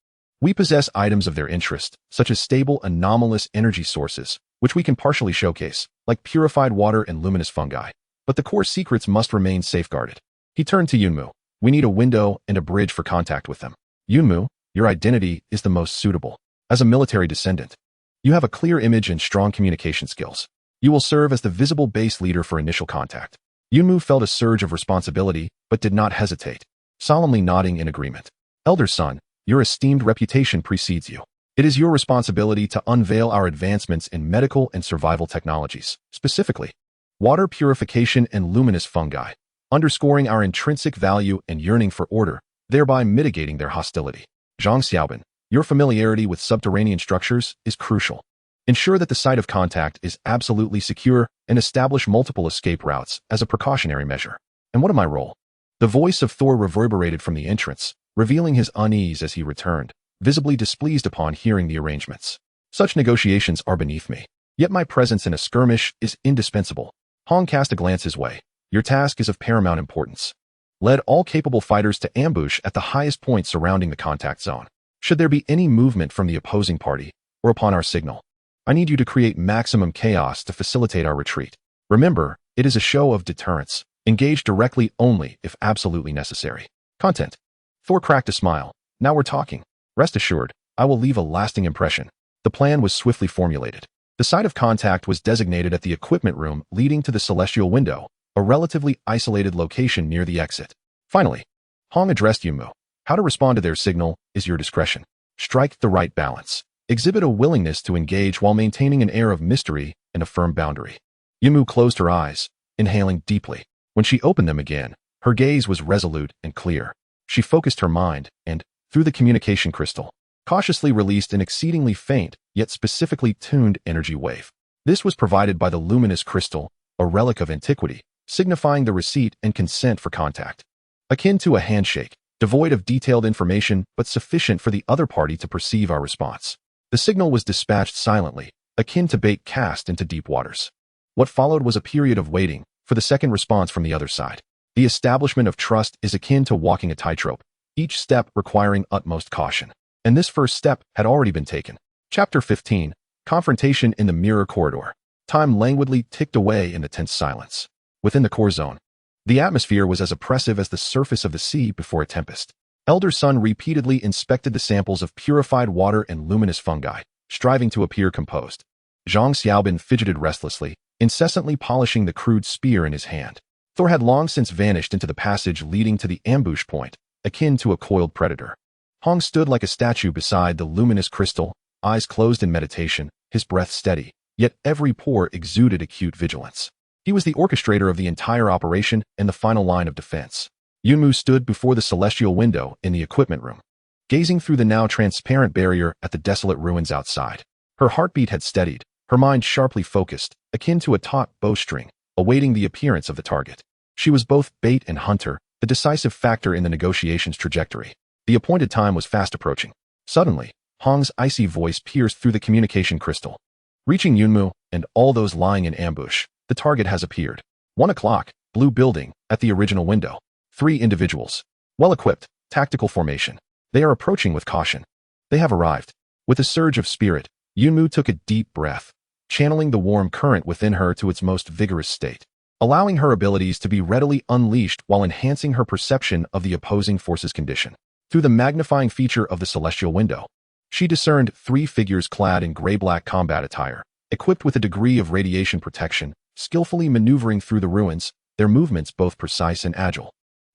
we possess items of their interest, such as stable anomalous energy sources, which we can partially showcase, like purified water and luminous fungi. But the core secrets must remain safeguarded. He turned to Yunmu. We need a window and a bridge for contact with them. Yunmu, your identity is the most suitable. As a military descendant, you have a clear image and strong communication skills. You will serve as the visible base leader for initial contact. Yunmu felt a surge of responsibility, but did not hesitate, solemnly nodding in agreement. Elder Sun, your esteemed reputation precedes you. It is your responsibility to unveil our advancements in medical and survival technologies, specifically water purification and luminous fungi, underscoring our intrinsic value and yearning for order, thereby mitigating their hostility. Zhang Xiaobin, your familiarity with subterranean structures is crucial. Ensure that the site of contact is absolutely secure and establish multiple escape routes as a precautionary measure. And what am my role? The voice of Thor reverberated from the entrance, revealing his unease as he returned, visibly displeased upon hearing the arrangements. Such negotiations are beneath me, yet my presence in a skirmish is indispensable. Hong cast a glance his way. Your task is of paramount importance. Lead all capable fighters to ambush at the highest point surrounding the contact zone. Should there be any movement from the opposing party, or upon our signal, I need you to create maximum chaos to facilitate our retreat. Remember, It is a show of deterrence. Engage directly only if absolutely necessary. Content. Thor cracked a smile. Now we're talking. Rest assured, I will leave a lasting impression. The plan was swiftly formulated. The site of contact was designated at the equipment room leading to the celestial window, a relatively isolated location near the exit. Finally, Hong addressed Yunmu. How to respond to their signal is your discretion. Strike the right balance. Exhibit a willingness to engage while maintaining an air of mystery and a firm boundary. Yunmu closed her eyes, inhaling deeply. When she opened them again, her gaze was resolute and clear. She focused her mind and, through the communication crystal, cautiously released an exceedingly faint, yet specifically tuned energy wave. This was provided by the luminous crystal, a relic of antiquity, signifying the receipt and consent for contact. Akin to a handshake, devoid of detailed information but sufficient for the other party to perceive our response. The signal was dispatched silently, akin to bait cast into deep waters. What followed was a period of waiting for the second response from the other side. The establishment of trust is akin to walking a tightrope, each step requiring utmost caution. And this first step had already been taken. Chapter 15, Confrontation in the Mirror Corridor. Time languidly ticked away in the tense silence. Within the core zone, the atmosphere was as oppressive as the surface of the sea before a tempest. Elder Sun repeatedly inspected the samples of purified water and luminous fungi, striving to appear composed. Zhang Xiaobin fidgeted restlessly, incessantly polishing the crude spear in his hand. Thor had long since vanished into the passage leading to the ambush point, akin to a coiled predator. Hong stood like a statue beside the luminous crystal, eyes closed in meditation, his breath steady, yet every pore exuded acute vigilance. He was the orchestrator of the entire operation and the final line of defense. Yunmu stood before the celestial window in the equipment room, gazing through the now transparent barrier at the desolate ruins outside. Her heartbeat had steadied, her mind sharply focused, akin to a taut bowstring, awaiting the appearance of the target. She was both bait and hunter, the decisive factor in the negotiation's trajectory. The appointed time was fast approaching. Suddenly, Hong's icy voice pierced through the communication crystal. Reaching Yunmu and all those lying in ambush, the target has appeared. 1 o'clock, blue building, at the original window. 3 individuals. Well-equipped, tactical formation. They are approaching with caution. They have arrived. With a surge of spirit, Yunmu took a deep breath, channeling the warm current within her to its most vigorous state, allowing her abilities to be readily unleashed while enhancing her perception of the opposing force's condition. Through the magnifying feature of the celestial window, she discerned 3 figures clad in gray-black combat attire, equipped with a degree of radiation protection, skillfully maneuvering through the ruins, their movements both precise and agile,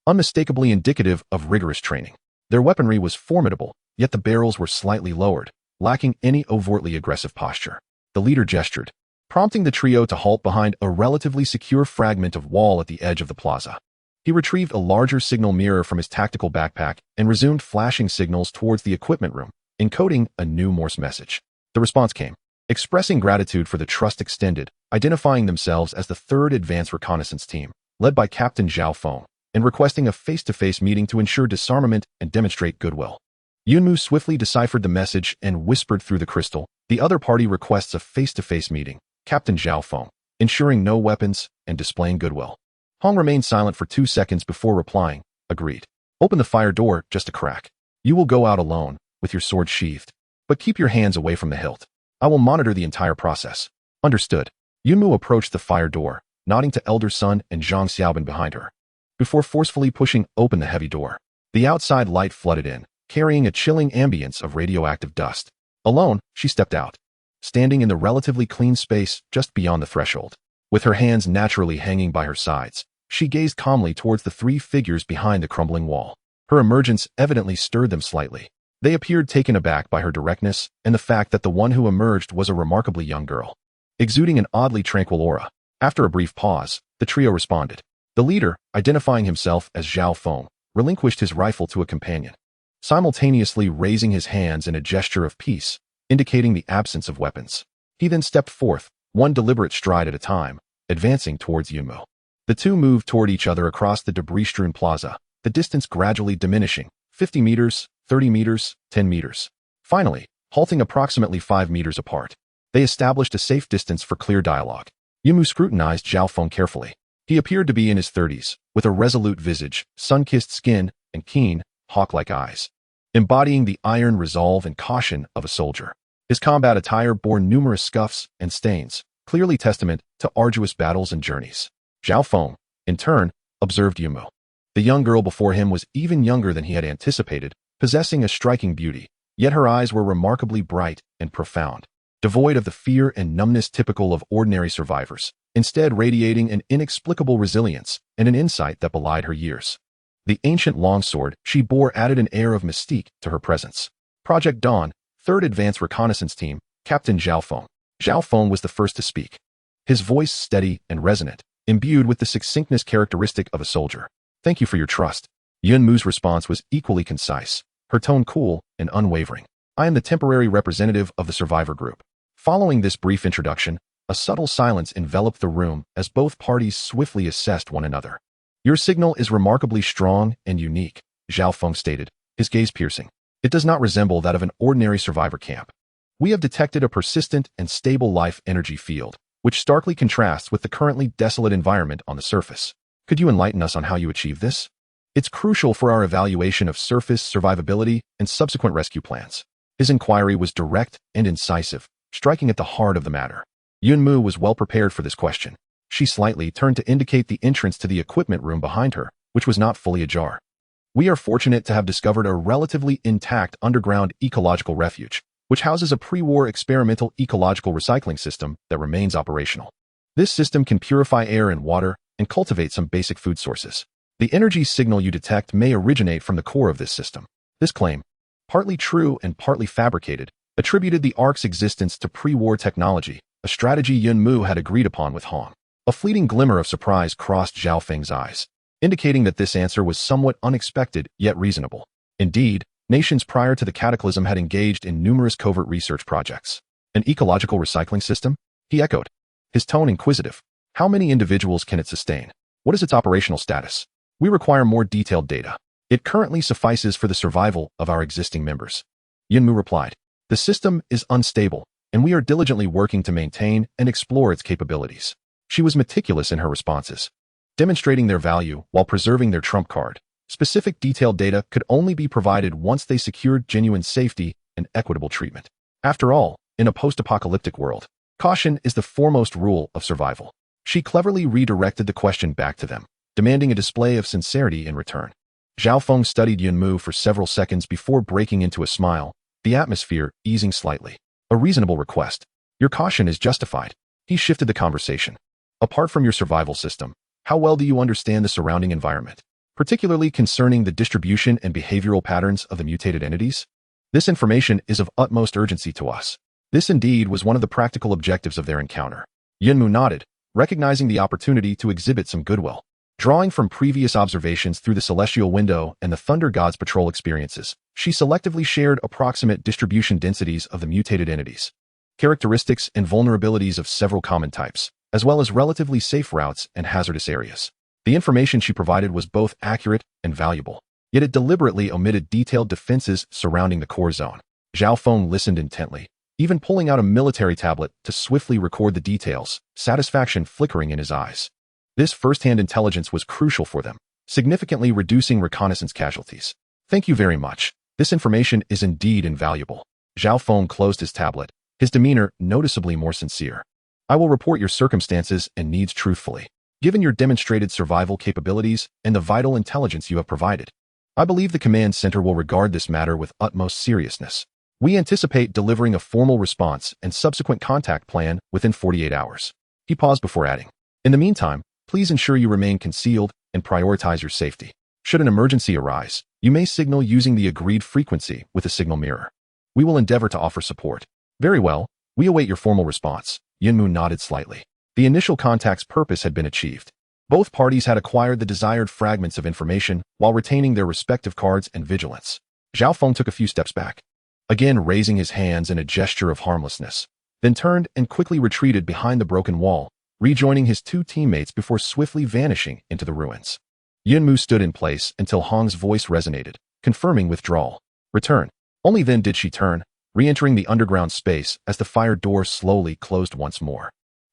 unmistakably indicative of rigorous training. Their weaponry was formidable, yet the barrels were slightly lowered, lacking any overtly aggressive posture. The leader gestured, prompting the trio to halt behind a relatively secure fragment of wall at the edge of the plaza. He retrieved a larger signal mirror from his tactical backpack and resumed flashing signals towards the equipment room, encoding a new Morse message. The response came, expressing gratitude for the trust extended, identifying themselves as the 3rd Advanced Reconnaissance Team, led by Captain Zhao Feng, and requesting a face-to-face meeting to ensure disarmament and demonstrate goodwill. Yunmu swiftly deciphered the message and whispered through the crystal, the other party requests a face-to-face meeting, Captain Zhao Feng, ensuring no weapons and displaying goodwill. Hong remained silent for 2 seconds before replying, agreed. Open the fire door, just a crack. You will go out alone, with your sword sheathed. But keep your hands away from the hilt. I will monitor the entire process. Understood. Yunmu approached the fire door, nodding to Elder Sun and Zhang Xiaobin behind her, before forcefully pushing open the heavy door. The outside light flooded in, carrying a chilling ambience of radioactive dust. Alone, she stepped out, standing in the relatively clean space just beyond the threshold. With her hands naturally hanging by her sides, she gazed calmly towards the 3 figures behind the crumbling wall. Her emergence evidently stirred them slightly. They appeared taken aback by her directness and the fact that the one who emerged was a remarkably young girl, exuding an oddly tranquil aura. After a brief pause, the trio responded. The leader, identifying himself as Zhao Feng, relinquished his rifle to a companion, simultaneously raising his hands in a gesture of peace, indicating the absence of weapons. He then stepped forth, one deliberate stride at a time, advancing towards Yunmu. The two moved toward each other across the debris-strewn plaza, the distance gradually diminishing, 50 meters, 30 meters, 10 meters. Finally, halting approximately 5 meters apart, they established a safe distance for clear dialogue. Yunmu scrutinized Zhao Feng carefully. He appeared to be in his 30s, with a resolute visage, sun-kissed skin, and keen, hawk-like eyes, embodying the iron resolve and caution of a soldier. His combat attire bore numerous scuffs and stains, clearly testament to arduous battles and journeys. Zhao Feng, in turn, observed Yunmu. The young girl before him was even younger than he had anticipated, possessing a striking beauty, yet her eyes were remarkably bright and profound, devoid of the fear and numbness typical of ordinary survivors, instead radiating an inexplicable resilience and an insight that belied her years. The ancient longsword she bore added an air of mystique to her presence. Project Dawn, 3rd Advanced Reconnaissance Team, Captain Zhao Feng. Zhao Feng was the first to speak. His voice steady and resonant, imbued with the succinctness characteristic of a soldier. Thank you for your trust. Yunmu's response was equally concise, her tone cool and unwavering. I am the temporary representative of the survivor group. Following this brief introduction, a subtle silence enveloped the room as both parties swiftly assessed one another. Your signal is remarkably strong and unique, Zhao Feng stated, his gaze piercing. It does not resemble that of an ordinary survivor camp. We have detected a persistent and stable life energy field, which starkly contrasts with the currently desolate environment on the surface. Could you enlighten us on how you achieve this? It's crucial for our evaluation of surface survivability and subsequent rescue plans. His inquiry was direct and incisive, striking at the heart of the matter. Yunmu was well prepared for this question. She slightly turned to indicate the entrance to the equipment room behind her, which was not fully ajar. We are fortunate to have discovered a relatively intact underground ecological refuge, which houses a pre-war experimental ecological recycling system that remains operational. This system can purify air and water and cultivate some basic food sources. The energy signal you detect may originate from the core of this system. This claim, partly true and partly fabricated, attributed the Ark's existence to pre-war technology, a strategy Yunmu had agreed upon with Hong. A fleeting glimmer of surprise crossed Zhao Feng's eyes, indicating that this answer was somewhat unexpected yet reasonable. Indeed, nations prior to the cataclysm had engaged in numerous covert research projects. An ecological recycling system? He echoed, his tone inquisitive. How many individuals can it sustain? What is its operational status? We require more detailed data. It currently suffices for the survival of our existing members. Yunmu replied, the system is unstable, and we are diligently working to maintain and explore its capabilities. She was meticulous in her responses, demonstrating their value while preserving their trump card. Specific detailed data could only be provided once they secured genuine safety and equitable treatment. After all, in a post-apocalyptic world, caution is the foremost rule of survival. She cleverly redirected the question back to them, demanding a display of sincerity in return. Zhao Feng studied Yunmu for several seconds before breaking into a smile, the atmosphere easing slightly. A reasonable request. Your caution is justified. He shifted the conversation. Apart from your survival system, how well do you understand the surrounding environment, particularly concerning the distribution and behavioral patterns of the mutated entities? This information is of utmost urgency to us. This indeed was one of the practical objectives of their encounter. Yunmu nodded, recognizing the opportunity to exhibit some goodwill. Drawing from previous observations through the celestial window and the Thunder God's patrol experiences, she selectively shared approximate distribution densities of the mutated entities, characteristics and vulnerabilities of several common types, as well as relatively safe routes and hazardous areas. The information she provided was both accurate and valuable, yet it deliberately omitted detailed defenses surrounding the core zone. Zhao Feng listened intently, even pulling out a military tablet to swiftly record the details, satisfaction flickering in his eyes. This first-hand intelligence was crucial for them, significantly reducing reconnaissance casualties. Thank you very much. This information is indeed invaluable. Zhao Feng closed his tablet, his demeanor noticeably more sincere. I will report your circumstances and needs truthfully, given your demonstrated survival capabilities and the vital intelligence you have provided. I believe the command center will regard this matter with utmost seriousness. We anticipate delivering a formal response and subsequent contact plan within 48 hours. He paused before adding, in the meantime, please ensure you remain concealed and prioritize your safety. Should an emergency arise, you may signal using the agreed frequency with a signal mirror. We will endeavor to offer support. Very well, we await your formal response. Yunmu nodded slightly. The initial contact's purpose had been achieved. Both parties had acquired the desired fragments of information while retaining their respective cards and vigilance. Zhao Feng took a few steps back, again raising his hands in a gesture of harmlessness, then turned and quickly retreated behind the broken wall, rejoining his two teammates before swiftly vanishing into the ruins. Yunmu stood in place until Hong's voice resonated, confirming withdrawal. Return. Only then did she turn, re-entering the underground space as the fire door slowly closed once more.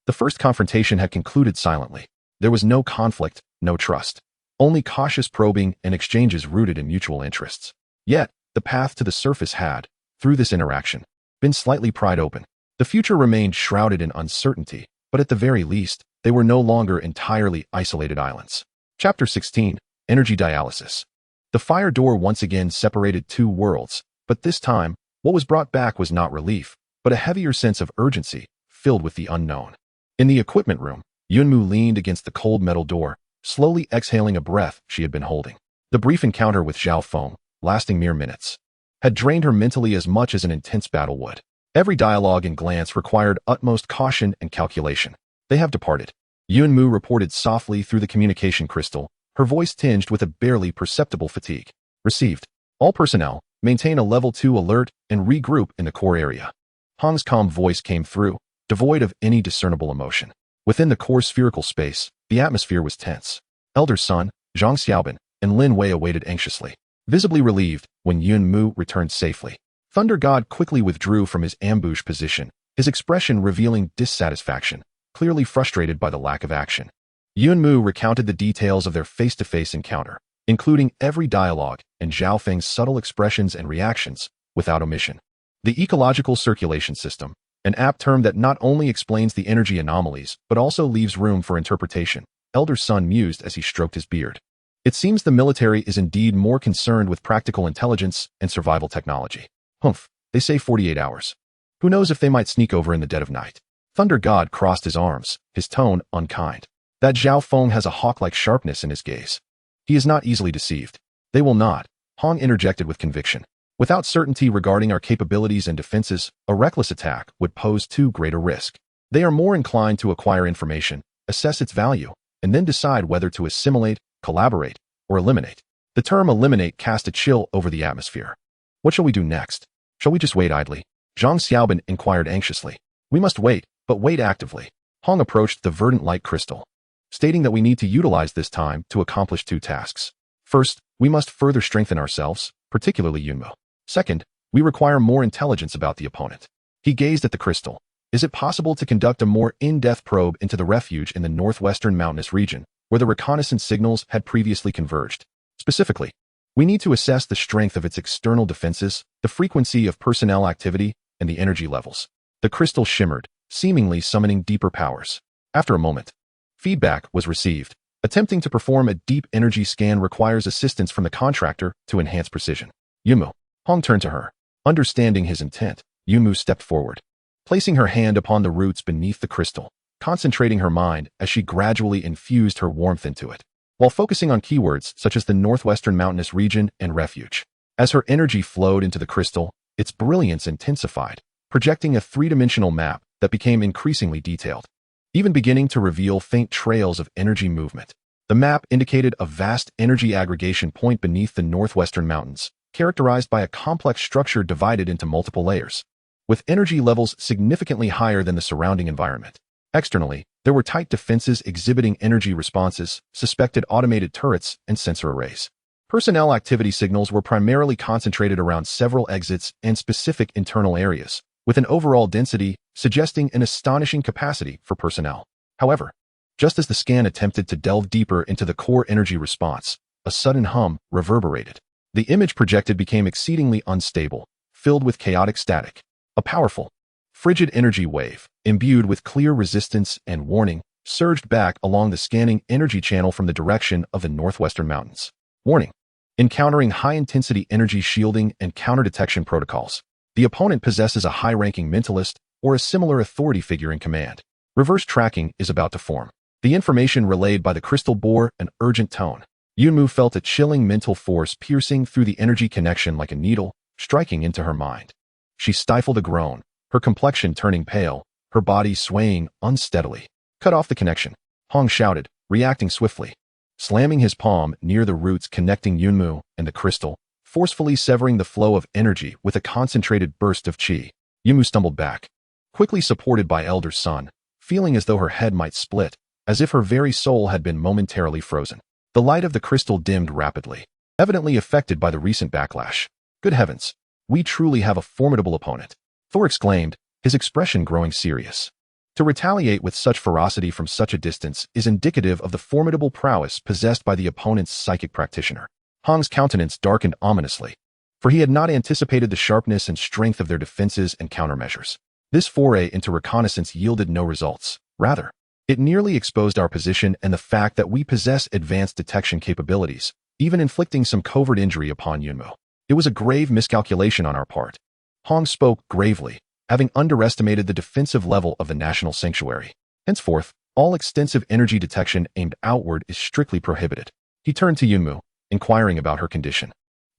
The first confrontation had concluded silently. There was no conflict, no trust, only cautious probing and exchanges rooted in mutual interests. Yet, the path to the surface had, through this interaction, been slightly pried open. The future remained shrouded in uncertainty, but at the very least, they were no longer entirely isolated islands. Chapter 16. Energy Dialysis. The fire door once again separated two worlds, but this time, what was brought back was not relief, but a heavier sense of urgency, filled with the unknown. In the equipment room, Yunmu leaned against the cold metal door, slowly exhaling a breath she had been holding. The brief encounter with Zhao Feng, lasting mere minutes, had drained her mentally as much as an intense battle would. Every dialogue and glance required utmost caution and calculation. They have departed. Yunmu reported softly through the communication crystal, her voice tinged with a barely perceptible fatigue. Received. All personnel, maintain a level 2 alert and regroup in the core area. Hong's calm voice came through, devoid of any discernible emotion. Within the core spherical space, the atmosphere was tense. Elder Sun, Zhang Xiaobin, and Lin Wei awaited anxiously, visibly relieved when Yunmu returned safely. Thunder God quickly withdrew from his ambush position, his expression revealing dissatisfaction, clearly frustrated by the lack of action. Yunmu recounted the details of their face-to-face encounter, including every dialogue and Zhao Feng's subtle expressions and reactions, without omission. The ecological circulation system, an apt term that not only explains the energy anomalies but also leaves room for interpretation, Elder Sun mused as he stroked his beard. It seems the military is indeed more concerned with practical intelligence and survival technology. Humph, they say 48 hours. Who knows if they might sneak over in the dead of night. Thunder God crossed his arms, his tone unkind. That Zhao Feng has a hawk-like sharpness in his gaze. He is not easily deceived. They will not, Hong interjected with conviction. Without certainty regarding our capabilities and defenses, a reckless attack would pose too great a risk. They are more inclined to acquire information, assess its value, and then decide whether to assimilate, collaborate, or eliminate. The term eliminate cast a chill over the atmosphere. What shall we do next? Shall we just wait idly? Zhang Xiaobin inquired anxiously. We must wait, but wait actively. Hong approached the verdant light crystal, stating that we need to utilize this time to accomplish two tasks. First, we must further strengthen ourselves, particularly Yunmu. Second, we require more intelligence about the opponent. He gazed at the crystal. Is it possible to conduct a more in-depth probe into the refuge in the northwestern mountainous region, where the reconnaissance signals had previously converged? Specifically, we need to assess the strength of its external defenses, the frequency of personnel activity, and the energy levels. The crystal shimmered, seemingly summoning deeper powers. After a moment, feedback was received. Attempting to perform a deep energy scan requires assistance from the contractor to enhance precision. Yunmu. Hong turned to her. Understanding his intent, Yunmu stepped forward, placing her hand upon the roots beneath the crystal, concentrating her mind as she gradually infused her warmth into it, while focusing on keywords such as the northwestern mountainous region and refuge. As her energy flowed into the crystal, its brilliance intensified, projecting a three-dimensional map that became increasingly detailed, even beginning to reveal faint trails of energy movement. The map indicated a vast energy aggregation point beneath the northwestern mountains, characterized by a complex structure divided into multiple layers, with energy levels significantly higher than the surrounding environment. Externally, there were tight defenses exhibiting energy responses, suspected automated turrets, and sensor arrays. Personnel activity signals were primarily concentrated around several exits and specific internal areas, with an overall density suggesting an astonishing capacity for personnel. However, just as the scan attempted to delve deeper into the core energy response, a sudden hum reverberated. The image projected became exceedingly unstable, filled with chaotic static. A powerful, frigid energy wave, imbued with clear resistance and warning, surged back along the scanning energy channel from the direction of the northwestern mountains. Warning: encountering high-intensity energy shielding and counter-detection protocols. The opponent possesses a high-ranking mentalist or a similar authority figure in command. Reverse tracking is about to form. The information relayed by the crystal bore an urgent tone. Yunmu felt a chilling mental force piercing through the energy connection like a needle, striking into her mind. She stifled a groan, her complexion turning pale, her body swaying unsteadily. Cut off the connection, Hong shouted, reacting swiftly, slamming his palm near the roots connecting Yunmu and the crystal, forcefully severing the flow of energy with a concentrated burst of qi. Yunmu stumbled back, quickly supported by Elder Sun, feeling as though her head might split, as if her very soul had been momentarily frozen. The light of the crystal dimmed rapidly, evidently affected by the recent backlash. Good heavens, we truly have a formidable opponent, Thor exclaimed, his expression growing serious. To retaliate with such ferocity from such a distance is indicative of the formidable prowess possessed by the opponent's psychic practitioner. Hong's countenance darkened ominously, for he had not anticipated the sharpness and strength of their defenses and countermeasures. This foray into reconnaissance yielded no results. Rather, It nearly exposed our position and the fact that we possess advanced detection capabilities, even inflicting some covert injury upon Yunmu. It was a grave miscalculation on our part. Hong spoke gravely, having underestimated the defensive level of the National Sanctuary. Henceforth, all extensive energy detection aimed outward is strictly prohibited. He turned to Yunmu, inquiring about her condition.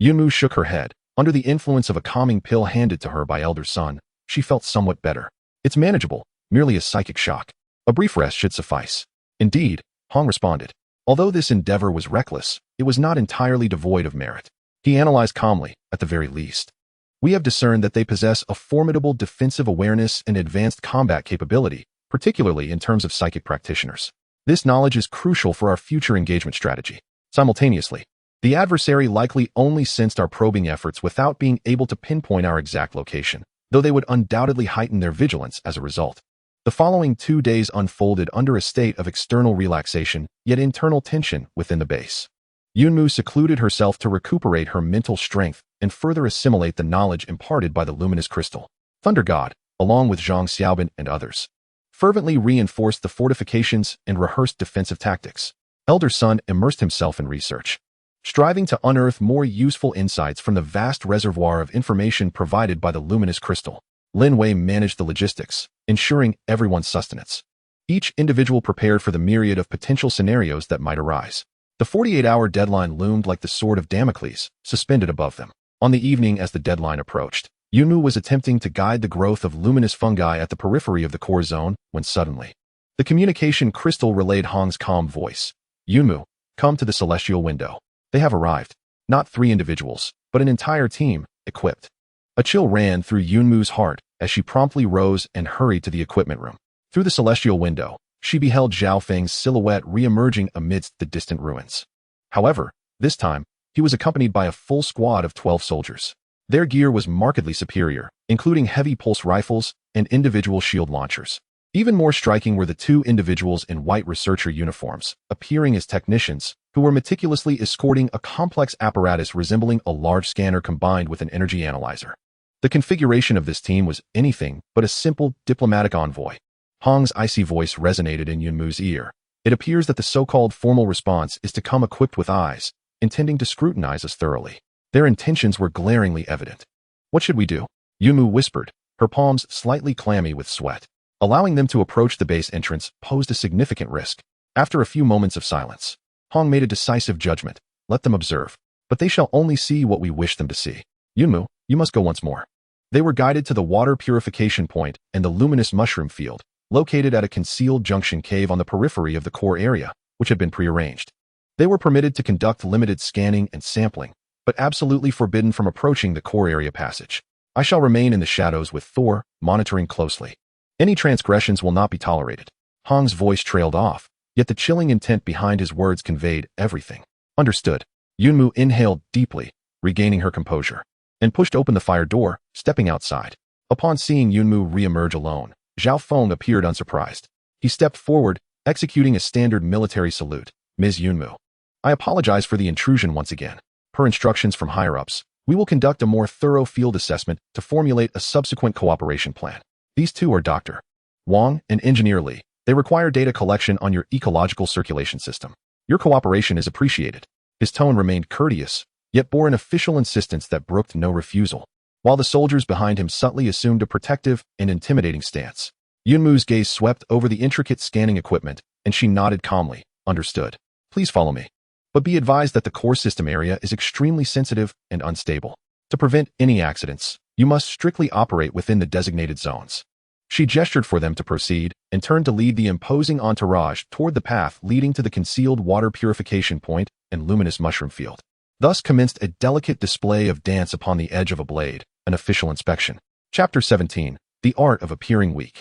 Yunmu shook her head. Under the influence of a calming pill handed to her by Elder Sun, she felt somewhat better. It's manageable, merely a psychic shock. A brief rest should suffice. Indeed, Hong responded. Although this endeavor was reckless, it was not entirely devoid of merit. He analyzed calmly, at the very least. We have discerned that they possess a formidable defensive awareness and advanced combat capability, particularly in terms of psychic practitioners. This knowledge is crucial for our future engagement strategy. Simultaneously, the adversary likely only sensed our probing efforts without being able to pinpoint our exact location, though they would undoubtedly heighten their vigilance as a result. The following 2 days unfolded under a state of external relaxation, yet internal tension within the base. Yunmu secluded herself to recuperate her mental strength and further assimilate the knowledge imparted by the luminous crystal. Thunder God, along with Zhang Xiaobin and others, fervently reinforced the fortifications and rehearsed defensive tactics. Elder Sun immersed himself in research, striving to unearth more useful insights from the vast reservoir of information provided by the luminous crystal. Lin Wei managed the logistics, ensuring everyone's sustenance. Each individual prepared for the myriad of potential scenarios that might arise. The 48-hour deadline loomed like the sword of Damocles, suspended above them. On the evening as the deadline approached, Yunmu was attempting to guide the growth of luminous fungi at the periphery of the core zone when suddenly, the communication crystal relayed Hong's calm voice. Yunmu, come to the celestial window. They have arrived. Not 3 individuals, but an entire team, equipped. A chill ran through Yunmu's heart as she promptly rose and hurried to the equipment room. Through the celestial window, she beheld Zhao Feng's silhouette re-emerging amidst the distant ruins. However, this time, he was accompanied by a full squad of 12 soldiers. Their gear was markedly superior, including heavy pulse rifles and individual shield launchers. Even more striking were the 2 individuals in white researcher uniforms, appearing as technicians, who were meticulously escorting a complex apparatus resembling a large scanner combined with an energy analyzer. The configuration of this team was anything but a simple diplomatic envoy. Hong's icy voice resonated in Yunmu's ear. It appears that the so-called formal response is to come equipped with eyes, intending to scrutinize us thoroughly. Their intentions were glaringly evident. What should we do? Yunmu whispered, her palms slightly clammy with sweat. Allowing them to approach the base entrance posed a significant risk. After a few moments of silence, Hong made a decisive judgment. Let them observe, but they shall only see what we wish them to see. Yunmu, you must go once more. They were guided to the water purification point and the luminous mushroom field, located at a concealed junction cave on the periphery of the core area, which had been prearranged. They were permitted to conduct limited scanning and sampling, but absolutely forbidden from approaching the core area passage. I shall remain in the shadows with Thor, monitoring closely. Any transgressions will not be tolerated. Hong's voice trailed off, yet the chilling intent behind his words conveyed everything. Understood. Yunmu inhaled deeply, regaining her composure, and pushed open the fire door, stepping outside. Upon seeing Yunmu re-emerge alone, Zhao Feng appeared unsurprised. He stepped forward, executing a standard military salute. Ms. Yunmu, I apologize for the intrusion once again. Per instructions from higher-ups, we will conduct a more thorough field assessment to formulate a subsequent cooperation plan. These 2 are Dr. Wang and Engineer Li. They require data collection on your ecological circulation system. Your cooperation is appreciated. His tone remained courteous, yet bore an official insistence that brooked no refusal, while the soldiers behind him subtly assumed a protective and intimidating stance. Yunmu's gaze swept over the intricate scanning equipment, and she nodded calmly. Understood. Please follow me. But be advised that the core system area is extremely sensitive and unstable. To prevent any accidents, you must strictly operate within the designated zones. She gestured for them to proceed and turned to lead the imposing entourage toward the path leading to the concealed water purification point and luminous mushroom field. Thus commenced a delicate display of dance upon the edge of a blade, an official inspection. Chapter 17. The Art of Appearing Weak.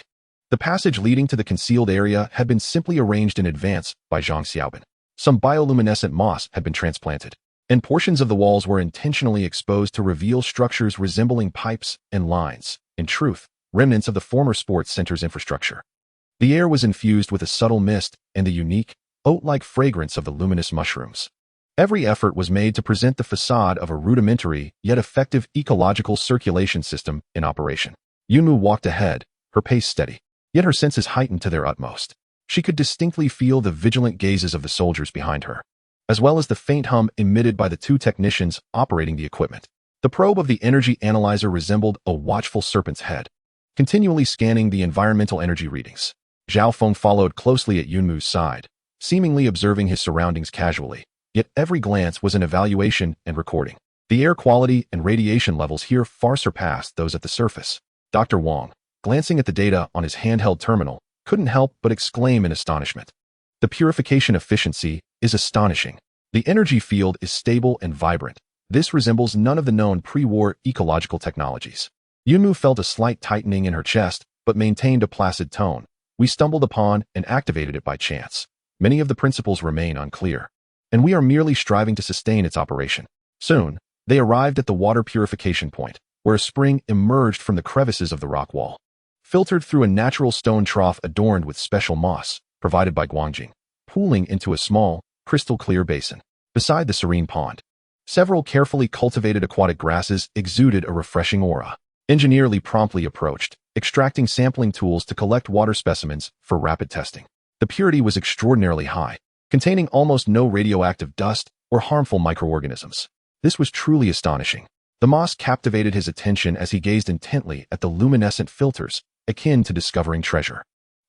The passage leading to the concealed area had been simply arranged in advance by Zhang Xiaobin. Some bioluminescent moss had been transplanted, and portions of the walls were intentionally exposed to reveal structures resembling pipes and lines. In truth, remnants of the former sports center's infrastructure. The air was infused with a subtle mist and the unique, oat-like fragrance of the luminous mushrooms. Every effort was made to present the facade of a rudimentary yet effective ecological circulation system in operation. Yunmu walked ahead, her pace steady, yet her senses heightened to their utmost. She could distinctly feel the vigilant gazes of the soldiers behind her, as well as the faint hum emitted by the two technicians operating the equipment. The probe of the energy analyzer resembled a watchful serpent's head, continually scanning the environmental energy readings. Zhao Feng followed closely at Yunmu's side, seemingly observing his surroundings casually, yet every glance was an evaluation and recording. The air quality and radiation levels here far surpassed those at the surface. Dr. Wang, glancing at the data on his handheld terminal, couldn't help but exclaim in astonishment. The purification efficiency is astonishing. The energy field is stable and vibrant. This resembles none of the known pre-war ecological technologies. Yunmu felt a slight tightening in her chest, but maintained a placid tone. We stumbled upon and activated it by chance. Many of the principles remain unclear, and we are merely striving to sustain its operation. Soon, they arrived at the water purification point, where a spring emerged from the crevices of the rock wall, filtered through a natural stone trough adorned with special moss, provided by Guangjing, pooling into a small, crystal-clear basin. Beside the serene pond, several carefully cultivated aquatic grasses exuded a refreshing aura. Engineer Li promptly approached, extracting sampling tools to collect water specimens for rapid testing. The purity was extraordinarily high, containing almost no radioactive dust or harmful microorganisms. This was truly astonishing. The moss captivated his attention as he gazed intently at the luminescent filters, akin to discovering treasure.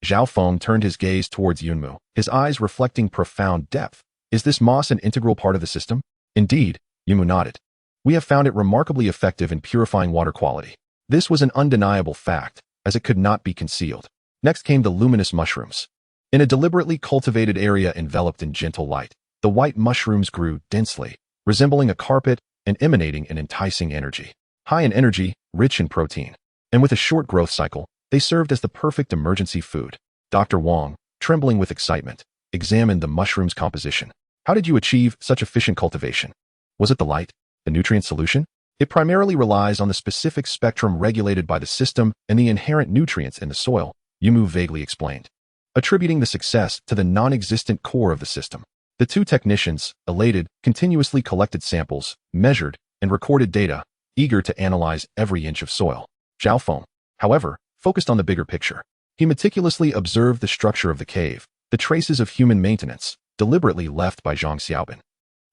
Zhao Feng turned his gaze towards Yunmu, his eyes reflecting profound depth. Is this moss an integral part of the system? Indeed, Yunmu nodded. We have found it remarkably effective in purifying water quality. This was an undeniable fact, as it could not be concealed. Next came the luminous mushrooms. In a deliberately cultivated area enveloped in gentle light, the white mushrooms grew densely, resembling a carpet and emanating an enticing energy. High in energy, rich in protein, and with a short growth cycle, they served as the perfect emergency food. Dr. Wang, trembling with excitement, examined the mushroom's composition. How did you achieve such efficient cultivation? Was it the light, the nutrient solution? It primarily relies on the specific spectrum regulated by the system and the inherent nutrients in the soil, Yunmu vaguely explained, attributing the success to the non-existent core of the system. The two technicians, elated, continuously collected samples, measured, and recorded data, eager to analyze every inch of soil. Zhao Feng, however, focused on the bigger picture. He meticulously observed the structure of the cave, the traces of human maintenance, deliberately left by Zhang Xiaobin,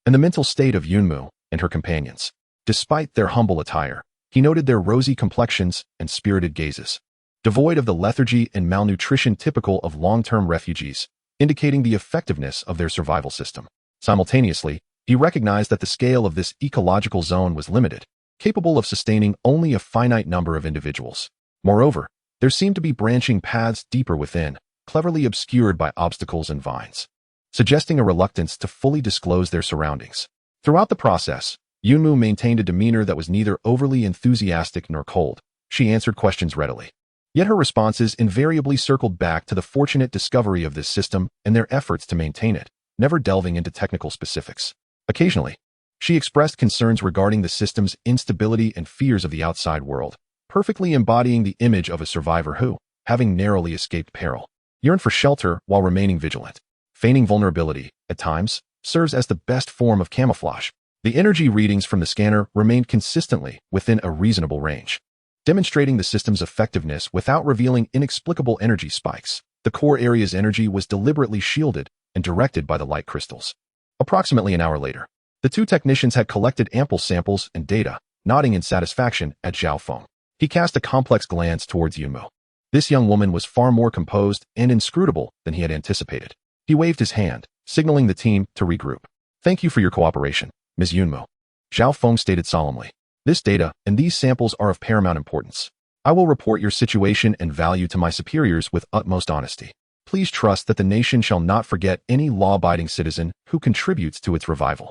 and the mental state of Yunmu and her companions. Despite their humble attire, he noted their rosy complexions and spirited gazes, devoid of the lethargy and malnutrition typical of long-term refugees, indicating the effectiveness of their survival system. Simultaneously, he recognized that the scale of this ecological zone was limited, capable of sustaining only a finite number of individuals. Moreover, there seemed to be branching paths deeper within, cleverly obscured by obstacles and vines, suggesting a reluctance to fully disclose their surroundings. Throughout the process, Yunmu maintained a demeanor that was neither overly enthusiastic nor cold. She answered questions readily. Yet her responses invariably circled back to the fortunate discovery of this system and their efforts to maintain it, never delving into technical specifics. Occasionally, she expressed concerns regarding the system's instability and fears of the outside world, perfectly embodying the image of a survivor who, having narrowly escaped peril, yearned for shelter while remaining vigilant. Feigning vulnerability, at times, serves as the best form of camouflage. The energy readings from the scanner remained consistently within a reasonable range, demonstrating the system's effectiveness without revealing inexplicable energy spikes. The core area's energy was deliberately shielded and directed by the light crystals. Approximately an hour later, the two technicians had collected ample samples and data, nodding in satisfaction at Zhao Feng. He cast a complex glance towards Yunmu. This young woman was far more composed and inscrutable than he had anticipated. He waved his hand, signaling the team to regroup. Thank you for your cooperation, Ms. Yunmu, Zhao Feng stated solemnly. This data and these samples are of paramount importance. I will report your situation and value to my superiors with utmost honesty. Please trust that the nation shall not forget any law-abiding citizen who contributes to its revival.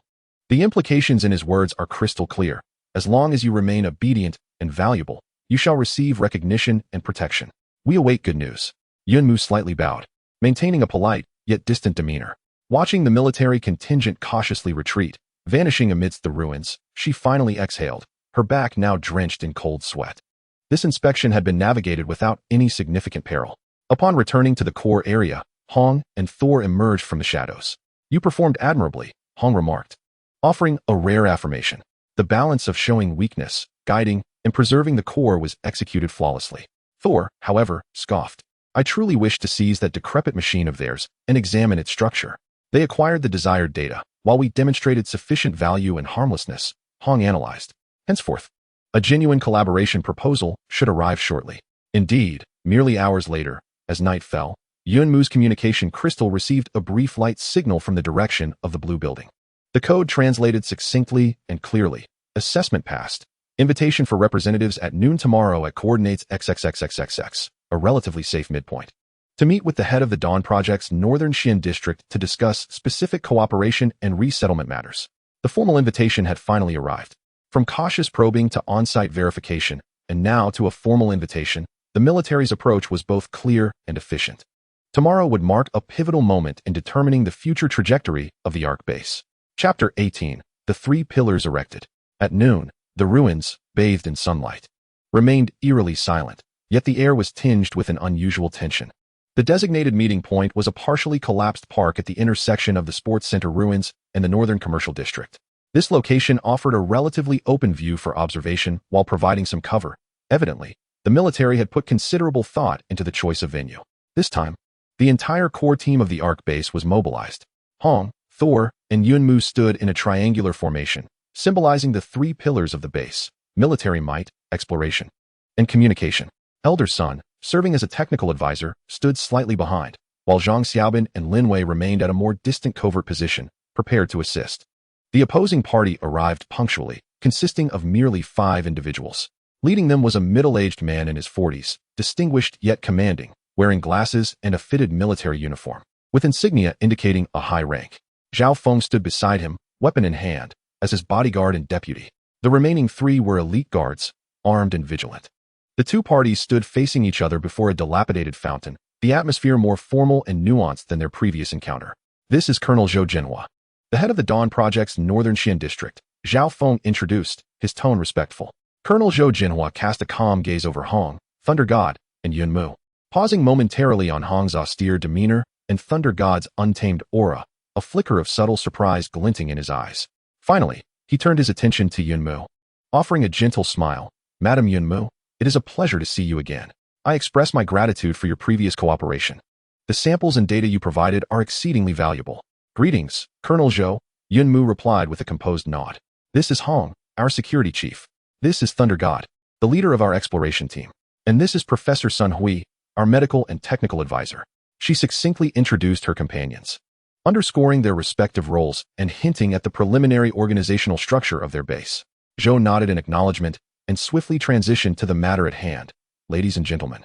The implications in his words are crystal clear. As long as you remain obedient and valuable, you shall receive recognition and protection. We await good news. Yunmu slightly bowed, maintaining a polite yet distant demeanor. Watching the military contingent cautiously retreat, vanishing amidst the ruins, she finally exhaled, her back now drenched in cold sweat. This inspection had been navigated without any significant peril. Upon returning to the core area, Hong and Thor emerged from the shadows. You performed admirably, Hong remarked, offering a rare affirmation. The balance of showing weakness, guiding, and preserving the core was executed flawlessly. Thor, however, scoffed. I truly wish to seize that decrepit machine of theirs and examine its structure. They acquired the desired data, while we demonstrated sufficient value and harmlessness, Hong analyzed. Henceforth, a genuine collaboration proposal should arrive shortly. Indeed, merely hours later, as night fell, Yunmu's communication crystal received a brief light signal from the direction of the blue building. The code translated succinctly and clearly. Assessment passed. Invitation for representatives at noon tomorrow at coordinates XXXXXX, a relatively safe midpoint. To meet with the head of the Dawn Project's Northern Xin District to discuss specific cooperation and resettlement matters. The formal invitation had finally arrived. From cautious probing to on-site verification, and now to a formal invitation, the military's approach was both clear and efficient. Tomorrow would mark a pivotal moment in determining the future trajectory of the Ark base. Chapter 18. The Three Pillars Erected. At noon, the ruins, bathed in sunlight, remained eerily silent, yet the air was tinged with an unusual tension. The designated meeting point was a partially collapsed park at the intersection of the sports center ruins and the northern commercial district. This location offered a relatively open view for observation while providing some cover. Evidently, the military had put considerable thought into the choice of venue. This time, the entire core team of the Ark base was mobilized. Hong, Thor, and Yunmu stood in a triangular formation, symbolizing the three pillars of the base: military might, exploration, and communication. Elder Sun, serving as a technical advisor, stood slightly behind, while Zhang Xiaobin and Lin Wei remained at a more distant covert position, prepared to assist. The opposing party arrived punctually, consisting of merely 5 individuals. Leading them was a middle-aged man in his 40s, distinguished yet commanding, wearing glasses and a fitted military uniform, with insignia indicating a high rank. Zhao Feng stood beside him, weapon in hand, as his bodyguard and deputy. The remaining 3 were elite guards, armed and vigilant. The two parties stood facing each other before a dilapidated fountain, the atmosphere more formal and nuanced than their previous encounter. This is Colonel Zhou Jinhua, the head of the Dawn Project's Northern Xin District. Zhao Feng introduced, his tone respectful. Colonel Zhou Jinhua cast a calm gaze over Hong, Thunder God, and Yunmu, pausing momentarily on Hong's austere demeanor and Thunder God's untamed aura, a flicker of subtle surprise glinting in his eyes. Finally, he turned his attention to Yunmu, offering a gentle smile. Madam Yunmu, it is a pleasure to see you again. I express my gratitude for your previous cooperation. The samples and data you provided are exceedingly valuable. Greetings, Colonel Zhou, Yunmu replied with a composed nod. This is Hong, our security chief. This is Thunder God, the leader of our exploration team. And this is Professor Sun Hui, our medical and technical advisor. She succinctly introduced her companions, underscoring their respective roles and hinting at the preliminary organizational structure of their base. Zhou nodded in acknowledgement and swiftly transitioned to the matter at hand. Ladies and gentlemen,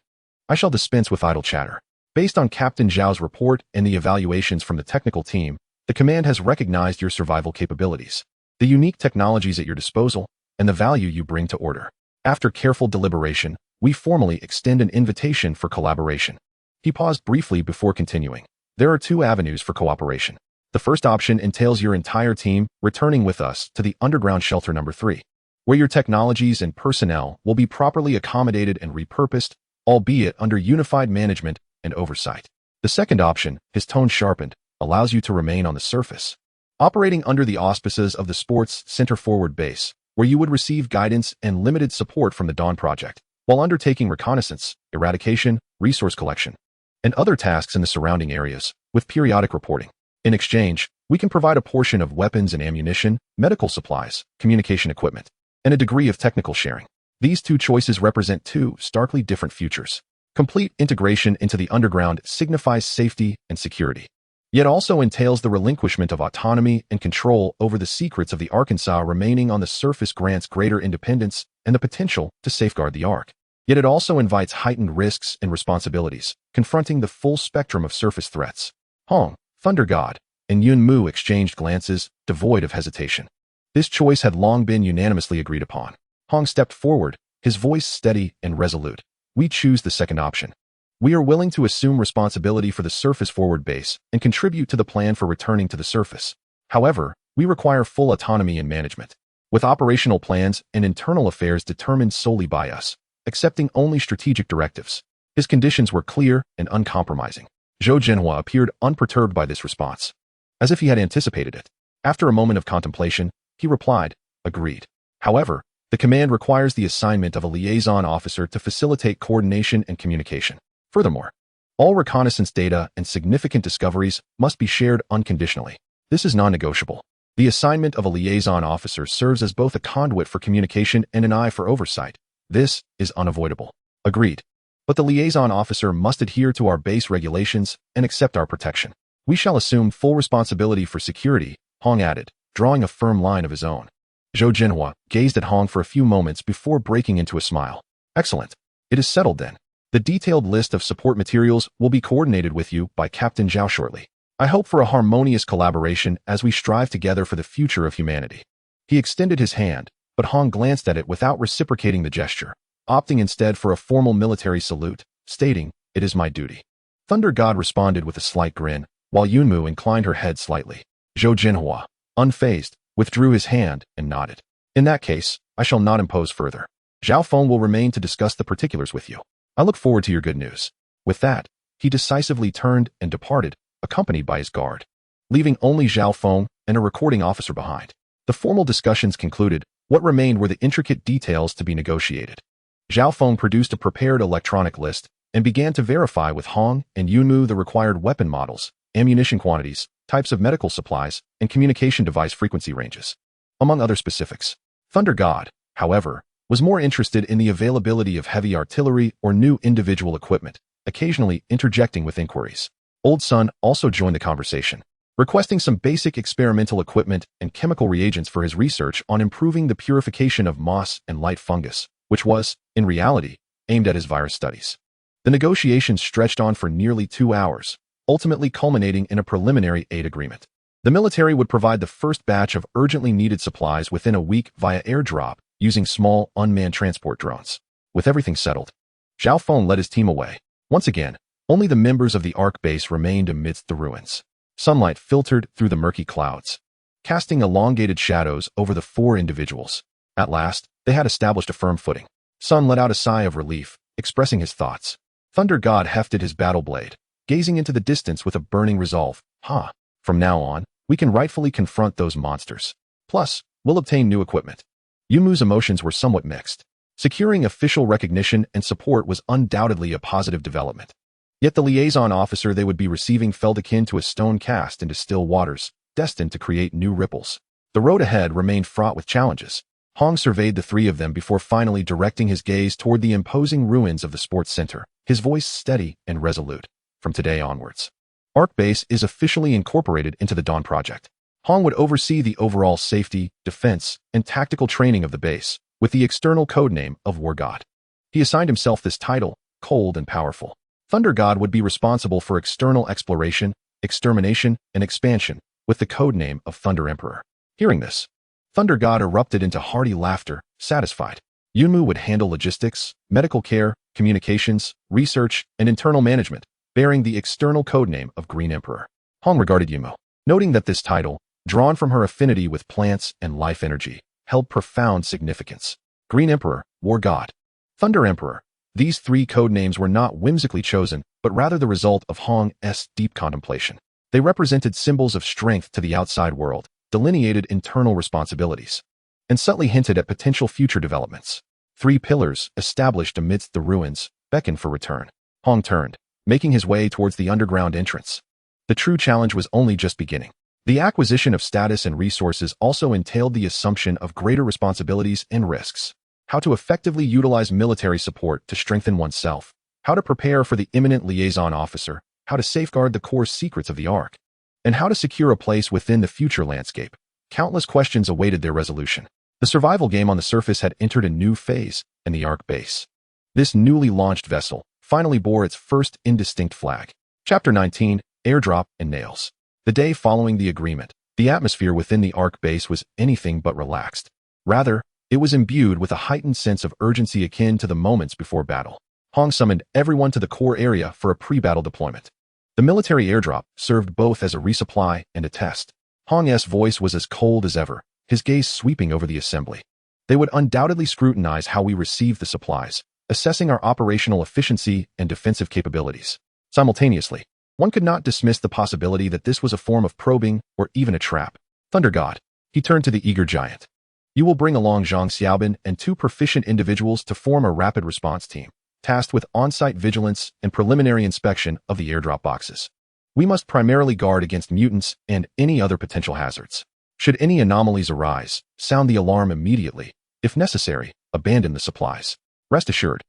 I shall dispense with idle chatter. Based on Captain Zhao's report and the evaluations from the technical team, the command has recognized your survival capabilities, the unique technologies at your disposal, and the value you bring to order. After careful deliberation, we formally extend an invitation for collaboration. He paused briefly before continuing. There are 2 avenues for cooperation. The first option entails your entire team returning with us to the underground shelter number 3. Where your technologies and personnel will be properly accommodated and repurposed, albeit under unified management and oversight. The second option, his tone sharpened, allows you to remain on the surface, operating under the auspices of the Sports Center Forward Base, where you would receive guidance and limited support from the Dawn Project, while undertaking reconnaissance, eradication, resource collection, and other tasks in the surrounding areas, with periodic reporting. In exchange, we can provide a portion of weapons and ammunition, medical supplies, communication equipment, and a degree of technical sharing. These 2 choices represent 2 starkly different futures. Complete integration into the underground signifies safety and security, yet also entails the relinquishment of autonomy and control over the secrets of the Arkansas. Remaining on the surface grants greater independence and the potential to safeguard the Ark. Yet it also invites heightened risks and responsibilities, confronting the full spectrum of surface threats. Hong, Thunder God, and Yunmu exchanged glances, devoid of hesitation. This choice had long been unanimously agreed upon. Hong stepped forward, his voice steady and resolute. We choose the second option. We are willing to assume responsibility for the surface forward base and contribute to the plan for returning to the surface. However, we require full autonomy in management, with operational plans and internal affairs determined solely by us, accepting only strategic directives. His conditions were clear and uncompromising. Zhou Jinhua appeared unperturbed by this response, as if he had anticipated it. After a moment of contemplation, he replied, agreed. However, the command requires the assignment of a liaison officer to facilitate coordination and communication. Furthermore, All reconnaissance data and significant discoveries must be shared unconditionally. This is non-negotiable. The assignment of a liaison officer serves as both a conduit for communication and an eye for oversight. This is unavoidable. Agreed. But the liaison officer must adhere to our base regulations and accept our protection. We shall assume full responsibility for security, Hong added, drawing a firm line of his own. Zhou Jinhua gazed at Hong for a few moments before breaking into a smile. Excellent. It is settled then. The detailed list of support materials will be coordinated with you by Captain Zhao shortly. I hope for a harmonious collaboration as we strive together for the future of humanity. He extended his hand, but Hong glanced at it without reciprocating the gesture, opting instead for a formal military salute, stating, "It is my duty." Thunder God responded with a slight grin, while Yunmu inclined her head slightly. Zhou Jinhua, unfazed, withdrew his hand and nodded. In that case, I shall not impose further. Zhao Feng will remain to discuss the particulars with you. I look forward to your good news. With that, he decisively turned and departed, accompanied by his guard, leaving only Zhao Feng and a recording officer behind. The formal discussions concluded. What remained were the intricate details to be negotiated. Zhao Feng produced a prepared electronic list and began to verify with Hong and Yunmu the required weapon models, ammunition quantities, types of medical supplies, and communication device frequency ranges, among other specifics. Thunder God, however, was more interested in the availability of heavy artillery or new individual equipment, occasionally interjecting with inquiries. Old Sun also joined the conversation, requesting some basic experimental equipment and chemical reagents for his research on improving the purification of moss and light fungus, which was, in reality, aimed at his virus studies. The negotiations stretched on for nearly 2 hours, ultimately culminating in a preliminary aid agreement. The military would provide the first batch of urgently needed supplies within a week via airdrop using small, unmanned transport drones. With everything settled, Zhao Feng led his team away. Once again, only the members of the Ark base remained amidst the ruins. Sunlight filtered through the murky clouds, casting elongated shadows over the 4 individuals. At last, they had established a firm footing. Sun let out a sigh of relief, expressing his thoughts. Thunder God hefted his battle blade, gazing into the distance with a burning resolve. From now on, we can rightfully confront those monsters. Plus, we'll obtain new equipment. Yumu's emotions were somewhat mixed. Securing official recognition and support was undoubtedly a positive development. Yet the liaison officer they would be receiving felt akin to a stone cast into still waters, destined to create new ripples. The road ahead remained fraught with challenges. Hong surveyed the 3 of them before finally directing his gaze toward the imposing ruins of the sports center, his voice steady and resolute. From today onwards, Ark Base is officially incorporated into the Dawn Project. Hong would oversee the overall safety, defense, and tactical training of the base, with the external codename of War God. He assigned himself this title, Cold and Powerful. Thunder God would be responsible for external exploration, extermination, and expansion, with the codename of Thunder Emperor. Hearing this, Thunder God erupted into hearty laughter, satisfied. Yunmu would handle logistics, medical care, communications, research, and internal management, bearing the external codename of Green Emperor. Hong regarded Yunmu, noting that this title, drawn from her affinity with plants and life energy, held profound significance. Green Emperor, War God, Thunder Emperor. These 3 codenames were not whimsically chosen, but rather the result of Hong's deep contemplation. They represented symbols of strength to the outside world, delineated internal responsibilities, and subtly hinted at potential future developments. 3 pillars, established amidst the ruins, beckoned for return. Hong turned, making his way towards the underground entrance. The true challenge was only just beginning. The acquisition of status and resources also entailed the assumption of greater responsibilities and risks. How to effectively utilize military support to strengthen oneself, how to prepare for the imminent liaison officer, how to safeguard the core secrets of the Ark, and how to secure a place within the future landscape. Countless questions awaited their resolution. The survival game on the surface had entered a new phase in the Ark base. This newly launched vessel finally bore its first indistinct flag. Chapter 19, Airdrop and Nails. The day following the agreement, the atmosphere within the Ark base was anything but relaxed. Rather, it was imbued with a heightened sense of urgency akin to the moments before battle. Hong summoned everyone to the core area for a pre-battle deployment. The military airdrop served both as a resupply and a test. Hong's voice was as cold as ever, his gaze sweeping over the assembly. They would undoubtedly scrutinize how we received the supplies, assessing our operational efficiency and defensive capabilities. Simultaneously, one could not dismiss the possibility that this was a form of probing or even a trap. Thunder God, he turned to the eager giant. You will bring along Zhang Xiaobin and 2 proficient individuals to form a rapid response team. tasked with on-site vigilance and preliminary inspection of the airdrop boxes. We must primarily guard against mutants and any other potential hazards. Should any anomalies arise, sound the alarm immediately. If necessary, abandon the supplies. Rest assured,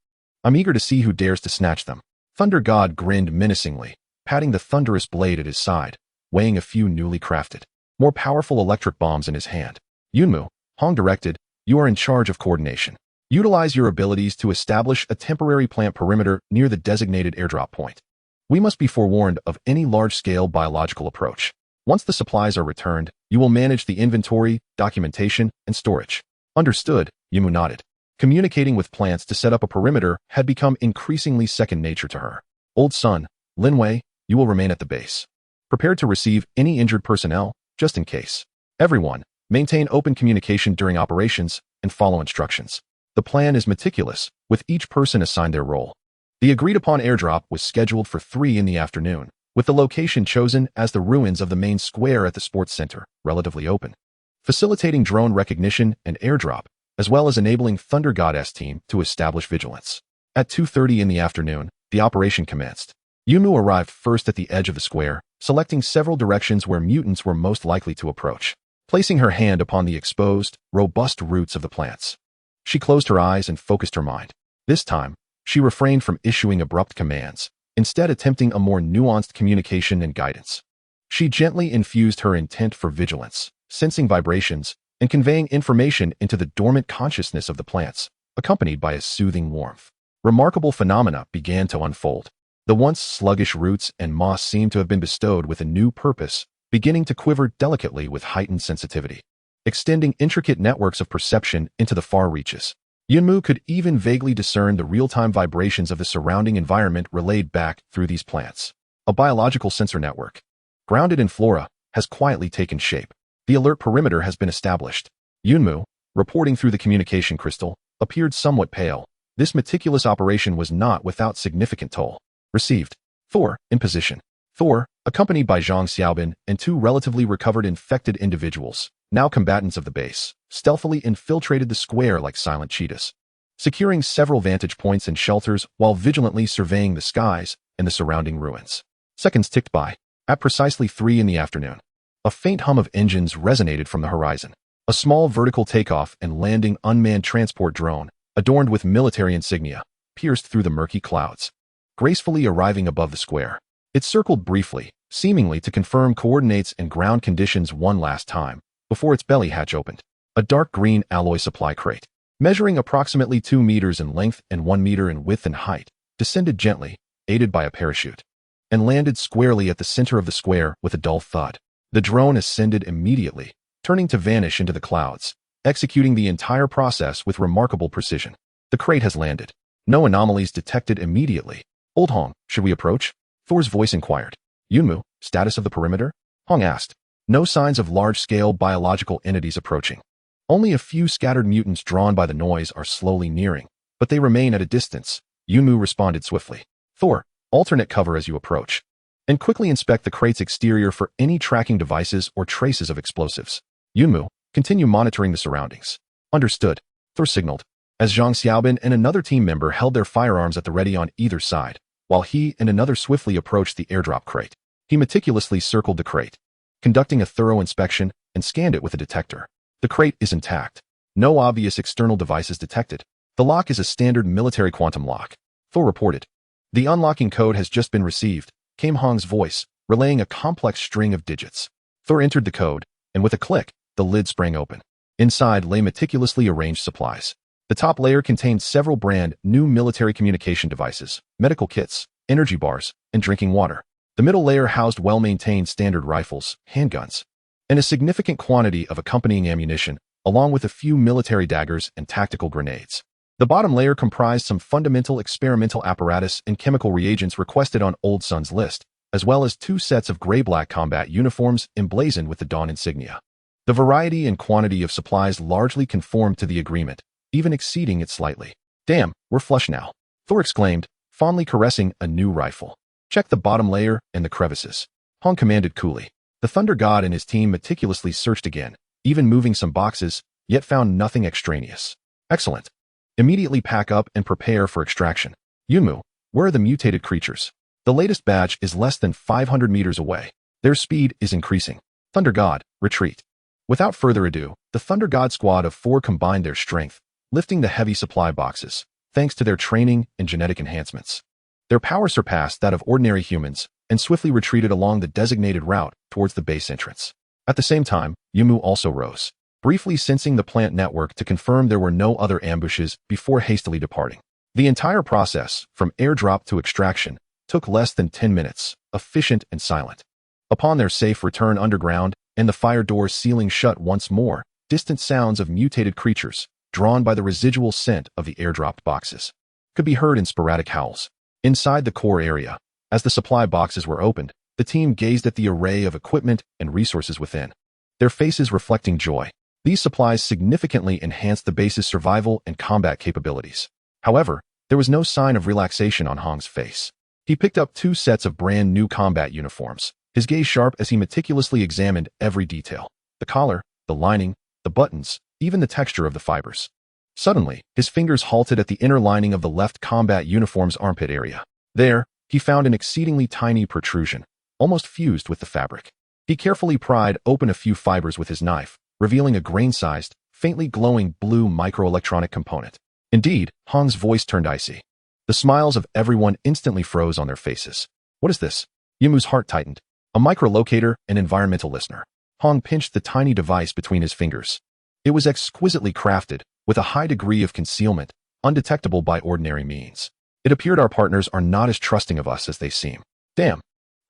I'm eager to see who dares to snatch them. Thunder God grinned menacingly, patting the thunderous blade at his side, weighing a few newly crafted, more powerful electric bombs in his hand. Yunmu, Hong directed, you are in charge of coordination. Utilize your abilities to establish a temporary plant perimeter near the designated airdrop point. We must be forewarned of any large-scale biological approach. Once the supplies are returned, you will manage the inventory, documentation, and storage. Understood, Yunmu nodded. Communicating with plants to set up a perimeter had become increasingly second nature to her. Old son, Linwei, you will remain at the base. Prepared to receive any injured personnel, just in case. Everyone, maintain open communication during operations and follow instructions. The plan is meticulous, with each person assigned their role. The agreed-upon airdrop was scheduled for 3 in the afternoon, with the location chosen as the ruins of the main square at the sports center, relatively open, facilitating drone recognition and airdrop, as well as enabling Thunder God's team to establish vigilance. At 2:30 in the afternoon, the operation commenced. Yunmu arrived first at the edge of the square, selecting several directions where mutants were most likely to approach, placing her hand upon the exposed, robust roots of the plants. She closed her eyes and focused her mind. This time, she refrained from issuing abrupt commands, instead attempting a more nuanced communication and guidance. She gently infused her intent for vigilance, sensing vibrations, and conveying information into the dormant consciousness of the plants, accompanied by a soothing warmth. Remarkable phenomena began to unfold. The once sluggish roots and moss seemed to have been bestowed with a new purpose, beginning to quiver delicately with heightened sensitivity, extending intricate networks of perception into the far reaches. Yunmu could even vaguely discern the real-time vibrations of the surrounding environment relayed back through these plants. A biological sensor network, grounded in flora, has quietly taken shape. The alert perimeter has been established. Yunmu, reporting through the communication crystal, appeared somewhat pale. This meticulous operation was not without significant toll. Received. Thor, in position. Thor, accompanied by Zhang Xiaobin and 2 relatively recovered infected individuals, now combatants of the base, stealthily infiltrated the square like silent cheetahs, securing several vantage points and shelters while vigilantly surveying the skies and the surrounding ruins. Seconds ticked by. At precisely 3 in the afternoon, a faint hum of engines resonated from the horizon. A small vertical takeoff and landing unmanned transport drone, adorned with military insignia, pierced through the murky clouds, gracefully arriving above the square. It circled briefly, seemingly to confirm coordinates and ground conditions one last time, before its belly hatch opened. A dark green alloy supply crate, measuring approximately 2 meters in length and 1 meter in width and height, descended gently, aided by a parachute, and landed squarely at the center of the square with a dull thud. The drone ascended immediately, turning to vanish into the clouds, executing the entire process with remarkable precision. The crate has landed. No anomalies detected immediately. Old Hong, should we approach? Thor's voice inquired. Yunmu, status of the perimeter? Hong asked. No signs of large-scale biological entities approaching. Only a few scattered mutants drawn by the noise are slowly nearing, but they remain at a distance. Yunmu responded swiftly. Thor, alternate cover as you approach, and quickly inspect the crate's exterior for any tracking devices or traces of explosives. Yunmu, continue monitoring the surroundings. Understood, Thor signaled, as Zhang Xiaobin and another team member held their firearms at the ready on either side, while he and another swiftly approached the airdrop crate. He meticulously circled the crate, conducting a thorough inspection, and scanned it with a detector. The crate is intact. No obvious external devices detected. The lock is a standard military quantum lock, Thor reported. The unlocking code has just been received, came Hong's voice, relaying a complex string of digits. Thor entered the code, and with a click, the lid sprang open. Inside lay meticulously arranged supplies. The top layer contained several brand new military communication devices, medical kits, energy bars, and drinking water. The middle layer housed well-maintained standard rifles, handguns, and a significant quantity of accompanying ammunition, along with a few military daggers and tactical grenades. The bottom layer comprised some fundamental experimental apparatus and chemical reagents requested on Old Son's list, as well as 2 sets of gray-black combat uniforms emblazoned with the Dawn insignia. The variety and quantity of supplies largely conformed to the agreement, even exceeding it slightly. Damn, we're flush now, Thor exclaimed, fondly caressing a new rifle. Check the bottom layer and the crevices, Hong commanded coolly. The Thunder God and his team meticulously searched again, even moving some boxes, yet found nothing extraneous. Excellent. Immediately pack up and prepare for extraction. Yunmu, where are the mutated creatures? The latest batch is less than 500 meters away. Their speed is increasing. Thunder God, retreat. Without further ado, the Thunder God squad of 4 combined their strength, lifting the heavy supply boxes, thanks to their training and genetic enhancements. Their power surpassed that of ordinary humans and swiftly retreated along the designated route towards the base entrance. At the same time, Yunmu also rose, briefly sensing the plant network to confirm there were no other ambushes before hastily departing. The entire process, from airdrop to extraction, took less than 10 minutes, efficient and silent. Upon their safe return underground and the fire door sealing shut once more, distant sounds of mutated creatures, drawn by the residual scent of the airdropped boxes, could be heard in sporadic howls. Inside the core area, as the supply boxes were opened, the team gazed at the array of equipment and resources within, their faces reflecting joy. These supplies significantly enhanced the base's survival and combat capabilities. However, there was no sign of relaxation on Hong's face. He picked up 2 sets of brand new combat uniforms, his gaze sharp as he meticulously examined every detail: the collar, the lining, the buttons, even the texture of the fibers. Suddenly, his fingers halted at the inner lining of the left combat uniform's armpit area. There, he found an exceedingly tiny protrusion, almost fused with the fabric. He carefully pried open a few fibers with his knife, revealing a grain-sized, faintly glowing blue microelectronic component. Indeed, Hong's voice turned icy. The smiles of everyone instantly froze on their faces. What is this? Yumu's heart tightened. A microlocator and environmental listener. Hong pinched the tiny device between his fingers. It was exquisitely crafted, with a high degree of concealment, undetectable by ordinary means. It appeared our partners are not as trusting of us as they seem. Damn.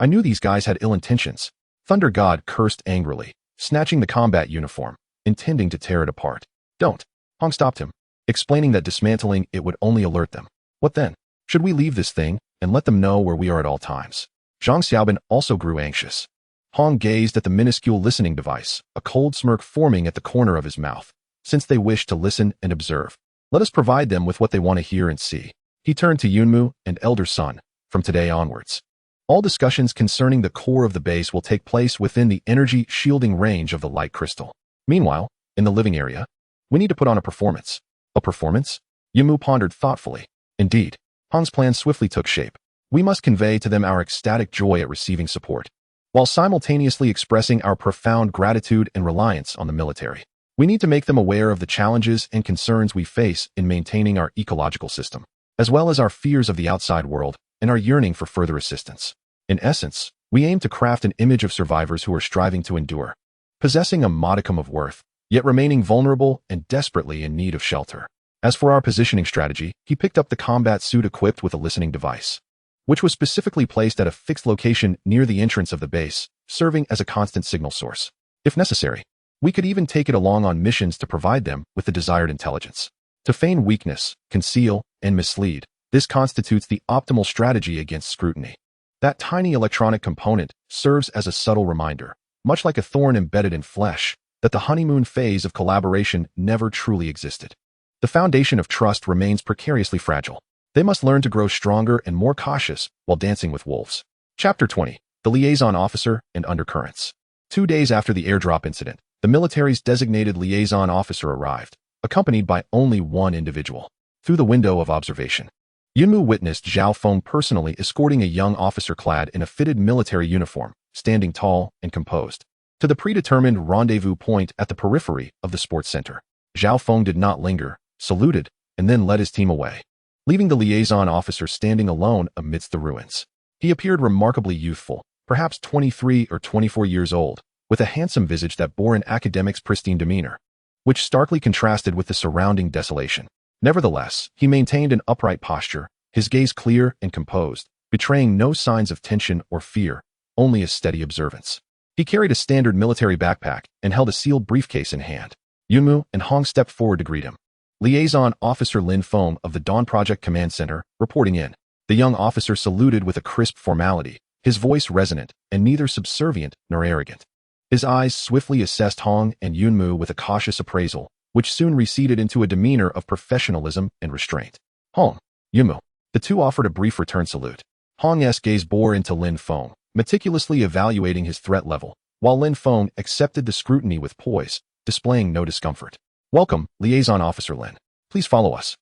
I knew these guys had ill intentions. Thunder God cursed angrily, snatching the combat uniform, intending to tear it apart. Don't. Hong stopped him, explaining that dismantling it would only alert them. What then? Should we leave this thing and let them know where we are at all times? Zhang Xiaobin also grew anxious. Hong gazed at the minuscule listening device, a cold smirk forming at the corner of his mouth. Since they wish to listen and observe, let us provide them with what they want to hear and see. He turned to Yunmu and elder son. From today onwards, all discussions concerning the core of the base will take place within the energy shielding range of the light crystal. Meanwhile, in the living area, we need to put on a performance. A performance? Yunmu pondered thoughtfully. Indeed, Hong's plan swiftly took shape. We must convey to them our ecstatic joy at receiving support, while simultaneously expressing our profound gratitude and reliance on the military. We need to make them aware of the challenges and concerns we face in maintaining our ecological system, as well as our fears of the outside world and our yearning for further assistance. In essence, we aim to craft an image of survivors who are striving to endure, possessing a modicum of worth, yet remaining vulnerable and desperately in need of shelter. As for our positioning strategy, he picked up the combat suit equipped with a listening device, which was specifically placed at a fixed location near the entrance of the base, serving as a constant signal source. If necessary, we could even take it along on missions to provide them with the desired intelligence. To feign weakness, conceal, and mislead, this constitutes the optimal strategy against scrutiny. That tiny electronic component serves as a subtle reminder, much like a thorn embedded in flesh, that the honeymoon phase of collaboration never truly existed. The foundation of trust remains precariously fragile. They must learn to grow stronger and more cautious while dancing with wolves. Chapter 20. The Liaison Officer and Undercurrents. 2 days after the airdrop incident, the military's designated liaison officer arrived, accompanied by only one individual. Through the window of observation, Yunmu witnessed Zhao Feng personally escorting a young officer clad in a fitted military uniform, standing tall and composed, to the predetermined rendezvous point at the periphery of the sports center. Zhao Feng did not linger, saluted, and then led his team away, leaving the liaison officer standing alone amidst the ruins. He appeared remarkably youthful, perhaps 23 or 24 years old, with a handsome visage that bore an academic's pristine demeanor, which starkly contrasted with the surrounding desolation. Nevertheless, he maintained an upright posture, his gaze clear and composed, betraying no signs of tension or fear, only a steady observance. He carried a standard military backpack and held a sealed briefcase in hand. Yunmu and Hong stepped forward to greet him. Liaison Officer Lin Feng of the Dawn Project Command Center, reporting in. The young officer saluted with a crisp formality, his voice resonant and neither subservient nor arrogant. His eyes swiftly assessed Hong and Yunmu with a cautious appraisal, which soon receded into a demeanor of professionalism and restraint. Hong, Yunmu. The two offered a brief return salute. Hong's gaze bore into Lin Feng, meticulously evaluating his threat level, while Lin Feng accepted the scrutiny with poise, displaying no discomfort. Welcome, Liaison Officer Lin. Please follow us.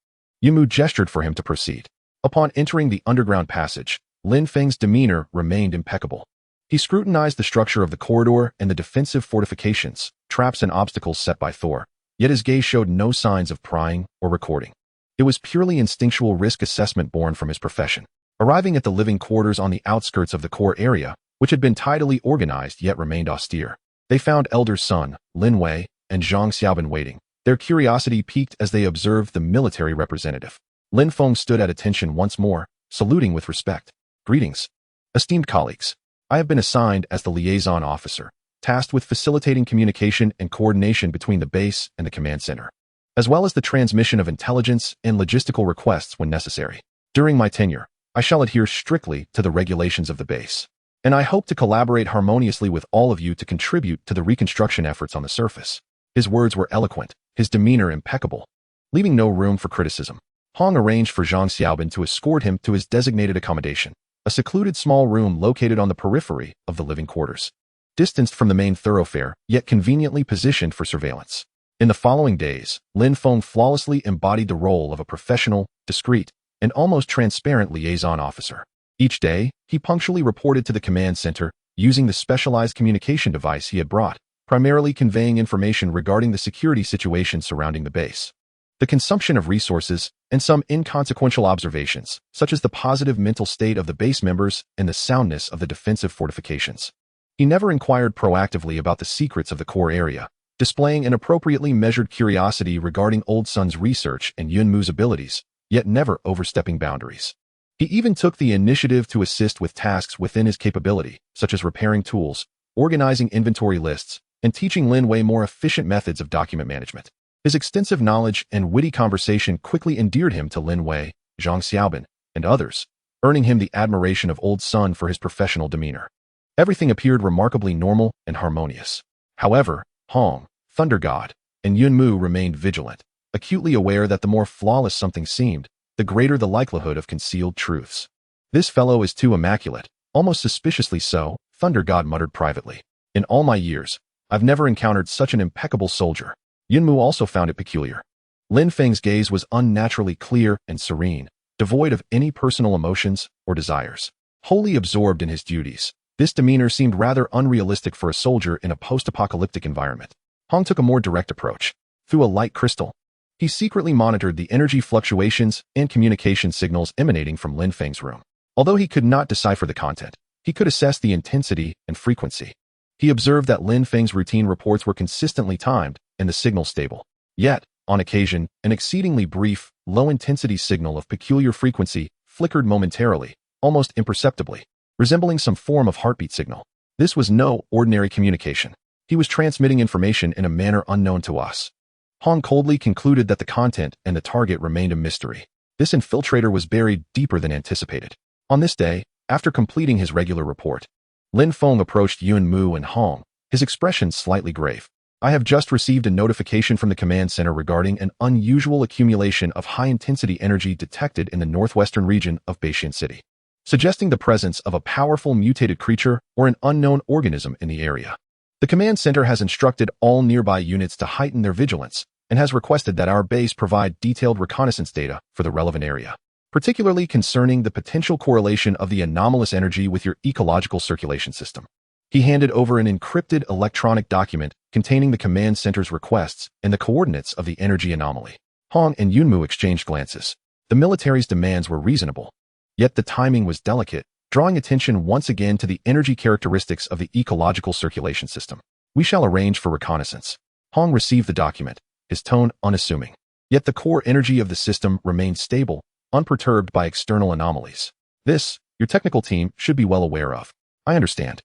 Yunmu gestured for him to proceed. Upon entering the underground passage, Lin Feng's demeanor remained impeccable. He scrutinized the structure of the corridor and the defensive fortifications, traps and obstacles set by Thor, yet his gaze showed no signs of prying or recording. It was purely instinctual risk assessment born from his profession. Arriving at the living quarters on the outskirts of the core area, which had been tidily organized yet remained austere, they found Elder Sun, Lin Wei, and Zhang Xiaobin waiting. Their curiosity piqued as they observed the military representative. Lin Feng stood at attention once more, saluting with respect. "Greetings, esteemed colleagues. I have been assigned as the liaison officer, tasked with facilitating communication and coordination between the base and the command center, as well as the transmission of intelligence and logistical requests when necessary. During my tenure, I shall adhere strictly to the regulations of the base, and I hope to collaborate harmoniously with all of you to contribute to the reconstruction efforts on the surface." His words were eloquent, his demeanor impeccable, leaving no room for criticism. Hong arranged for Zhang Xiaobin to escort him to his designated accommodation, a secluded small room located on the periphery of the living quarters, distanced from the main thoroughfare, yet conveniently positioned for surveillance. In the following days, Lin Feng flawlessly embodied the role of a professional, discreet, and almost transparent liaison officer. Each day, he punctually reported to the command center, using the specialized communication device he had brought, primarily conveying information regarding the security situation surrounding the base, the consumption of resources, and some inconsequential observations, such as the positive mental state of the base members and the soundness of the defensive fortifications. He never inquired proactively about the secrets of the core area, displaying an appropriately measured curiosity regarding Old Sun's research and Yunmu's abilities, yet never overstepping boundaries. He even took the initiative to assist with tasks within his capability, such as repairing tools, organizing inventory lists, and teaching Lin Wei more efficient methods of document management. His extensive knowledge and witty conversation quickly endeared him to Lin Wei, Zhang Xiaobin, and others, earning him the admiration of Old Sun for his professional demeanor. Everything appeared remarkably normal and harmonious. However, Hong, Thunder God, and Yunmu remained vigilant, acutely aware that the more flawless something seemed, the greater the likelihood of concealed truths. "This fellow is too immaculate, almost suspiciously so," Thunder God muttered privately. "In all my years, I've never encountered such an impeccable soldier." Yunmu also found it peculiar. Lin Feng's gaze was unnaturally clear and serene, devoid of any personal emotions or desires. Wholly absorbed in his duties, this demeanor seemed rather unrealistic for a soldier in a post-apocalyptic environment. Hong took a more direct approach. Through a light crystal, he secretly monitored the energy fluctuations and communication signals emanating from Lin Feng's room. Although he could not decipher the content, he could assess the intensity and frequency. He observed that Lin Feng's routine reports were consistently timed and the signal stable. Yet, on occasion, an exceedingly brief, low-intensity signal of peculiar frequency flickered momentarily, almost imperceptibly, resembling some form of heartbeat signal. This was no ordinary communication. He was transmitting information in a manner unknown to us. Hong coldly concluded that the content and the target remained a mystery. This infiltrator was buried deeper than anticipated. On this day, after completing his regular report, Lin Feng approached Yunmu and Hong, his expression slightly grave. "I have just received a notification from the command center regarding an unusual accumulation of high-intensity energy detected in the northwestern region of Beishan City, suggesting the presence of a powerful mutated creature or an unknown organism in the area. The command center has instructed all nearby units to heighten their vigilance and has requested that our base provide detailed reconnaissance data for the relevant area, particularly concerning the potential correlation of the anomalous energy with your ecological circulation system." He handed over an encrypted electronic document containing the command center's requests and the coordinates of the energy anomaly. Hong and Yunmu exchanged glances. The military's demands were reasonable, yet the timing was delicate, drawing attention once again to the energy characteristics of the ecological circulation system. "We shall arrange for reconnaissance." Hong received the document, his tone unassuming. Yet the core energy of the system remained stable, unperturbed by external anomalies. "This, your technical team should be well aware of. I understand.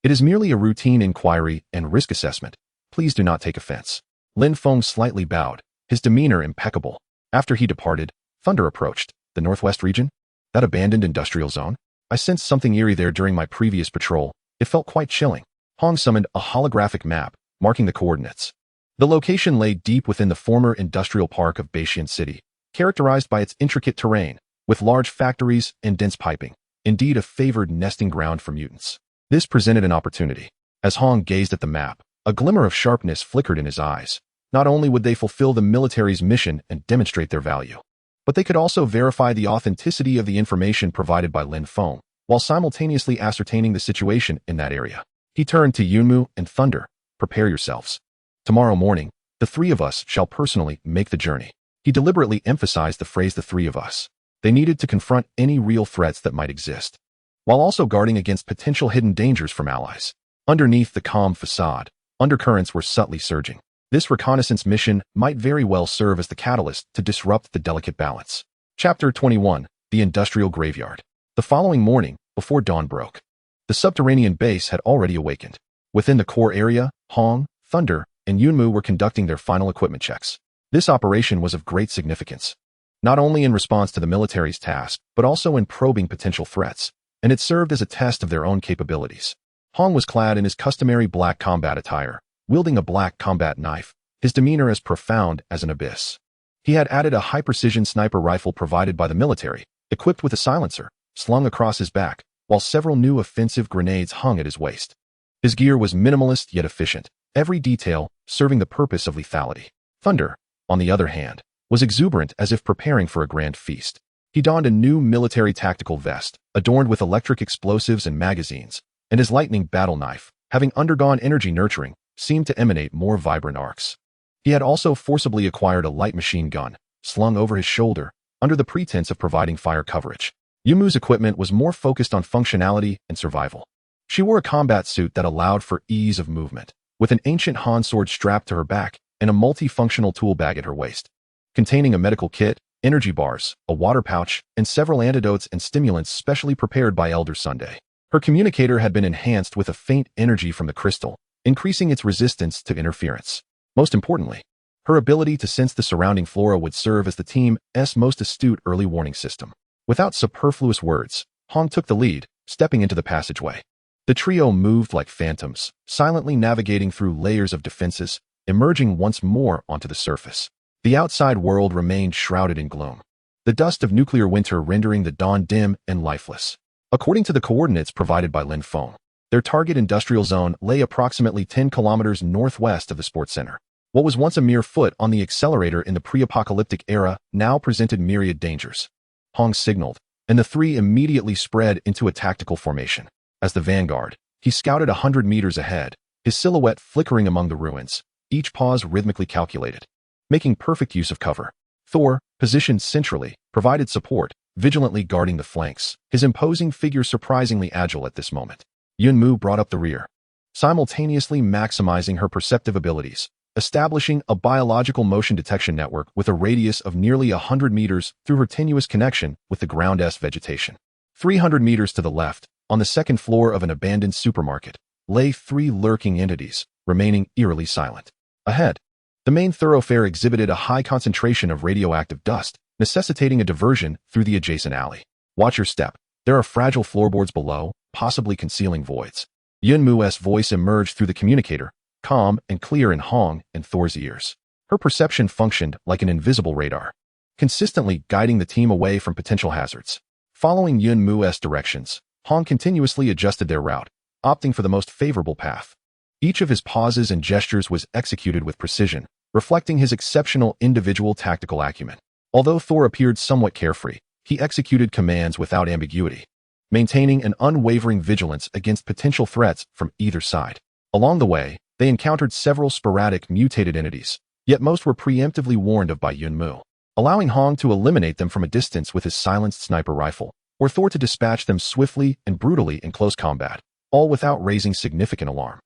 It is merely a routine inquiry and risk assessment. Please do not take offense." Lin Feng slightly bowed, his demeanor impeccable. After he departed, Thunder approached. "The northwest region? That abandoned industrial zone? I sensed something eerie there during my previous patrol. It felt quite chilling." Hong summoned a holographic map, marking the coordinates. The location lay deep within the former industrial park of Beishan City, characterized by its intricate terrain, with large factories and dense piping, indeed a favored nesting ground for mutants. This presented an opportunity. As Hong gazed at the map, a glimmer of sharpness flickered in his eyes. Not only would they fulfill the military's mission and demonstrate their value, But they could also verify the authenticity of the information provided by lifeforms, while simultaneously ascertaining the situation in that area. He turned to Yunmu and Thunder. Prepare yourselves. Tomorrow morning, the three of us shall personally make the journey. He deliberately emphasized the phrase the three of us. They needed to confront any real threats that might exist, while also guarding against potential hidden dangers from allies. Underneath the calm facade, undercurrents were subtly surging. This reconnaissance mission might very well serve as the catalyst to disrupt the delicate balance. Chapter 21, The Industrial Graveyard. The following morning, before dawn broke, the subterranean base had already awakened. Within the core area, Hong, Thunder, and Yunmu were conducting their final equipment checks. This operation was of great significance, not only in response to the military's task, but also in probing potential threats, and it served as a test of their own capabilities. Hong was clad in his customary black combat attire, wielding a black combat knife, his demeanor as profound as an abyss. He had added a high-precision sniper rifle provided by the military, equipped with a silencer, slung across his back, while several new offensive grenades hung at his waist. His gear was minimalist yet efficient, every detail serving the purpose of lethality. Thunder, on the other hand, was exuberant as if preparing for a grand feast. He donned a new military tactical vest, adorned with electric explosives and magazines, and his lightning battle knife, having undergone energy nurturing, seemed to emanate more vibrant arcs. He had also forcibly acquired a light machine gun, slung over his shoulder, under the pretense of providing fire coverage. Yumu's equipment was more focused on functionality and survival. She wore a combat suit that allowed for ease of movement, with an ancient Han sword strapped to her back and a multifunctional tool bag at her waist, containing a medical kit, energy bars, a water pouch, and several antidotes and stimulants specially prepared by Elder Sunday. Her communicator had been enhanced with a faint energy from the crystal, increasing its resistance to interference. Most importantly, her ability to sense the surrounding flora would serve as the team's most astute early warning system. Without superfluous words, Hong took the lead, stepping into the passageway. The trio moved like phantoms, silently navigating through layers of defenses, emerging once more onto the surface. The outside world remained shrouded in gloom, the dust of nuclear winter rendering the dawn dim and lifeless. According to the coordinates provided by lifeforms, their target industrial zone lay approximately 10 kilometers northwest of the sports center. What was once a mere foot on the accelerator in the pre-apocalyptic era now presented myriad dangers. Hong signaled, and the three immediately spread into a tactical formation. As the vanguard, he scouted 100 meters ahead, his silhouette flickering among the ruins, each pause rhythmically calculated, making perfect use of cover. Thor, positioned centrally, provided support, vigilantly guarding the flanks, his imposing figure surprisingly agile at this moment. Yunmu brought up the rear, simultaneously maximizing her perceptive abilities, establishing a biological motion detection network with a radius of nearly 100 meters through her tenuous connection with the ground's vegetation. 300 meters to the left, on the second floor of an abandoned supermarket, lay three lurking entities, remaining eerily silent. Ahead, the main thoroughfare exhibited a high concentration of radioactive dust, necessitating a diversion through the adjacent alley. Watch your step. There are fragile floorboards below, possibly concealing voids. Yunmu's voice emerged through the communicator, calm and clear in Hong and Thor's ears. Her perception functioned like an invisible radar, consistently guiding the team away from potential hazards. Following Yunmu's directions, Hong continuously adjusted their route, opting for the most favorable path. Each of his pauses and gestures was executed with precision, reflecting his exceptional individual tactical acumen. Although Thor appeared somewhat carefree, he executed commands without ambiguity, maintaining an unwavering vigilance against potential threats from either side. Along the way, they encountered several sporadic mutated entities, yet most were preemptively warned of by Yunmu, allowing Hong to eliminate them from a distance with his silenced sniper rifle, or Thor to dispatch them swiftly and brutally in close combat, all without raising significant alarm.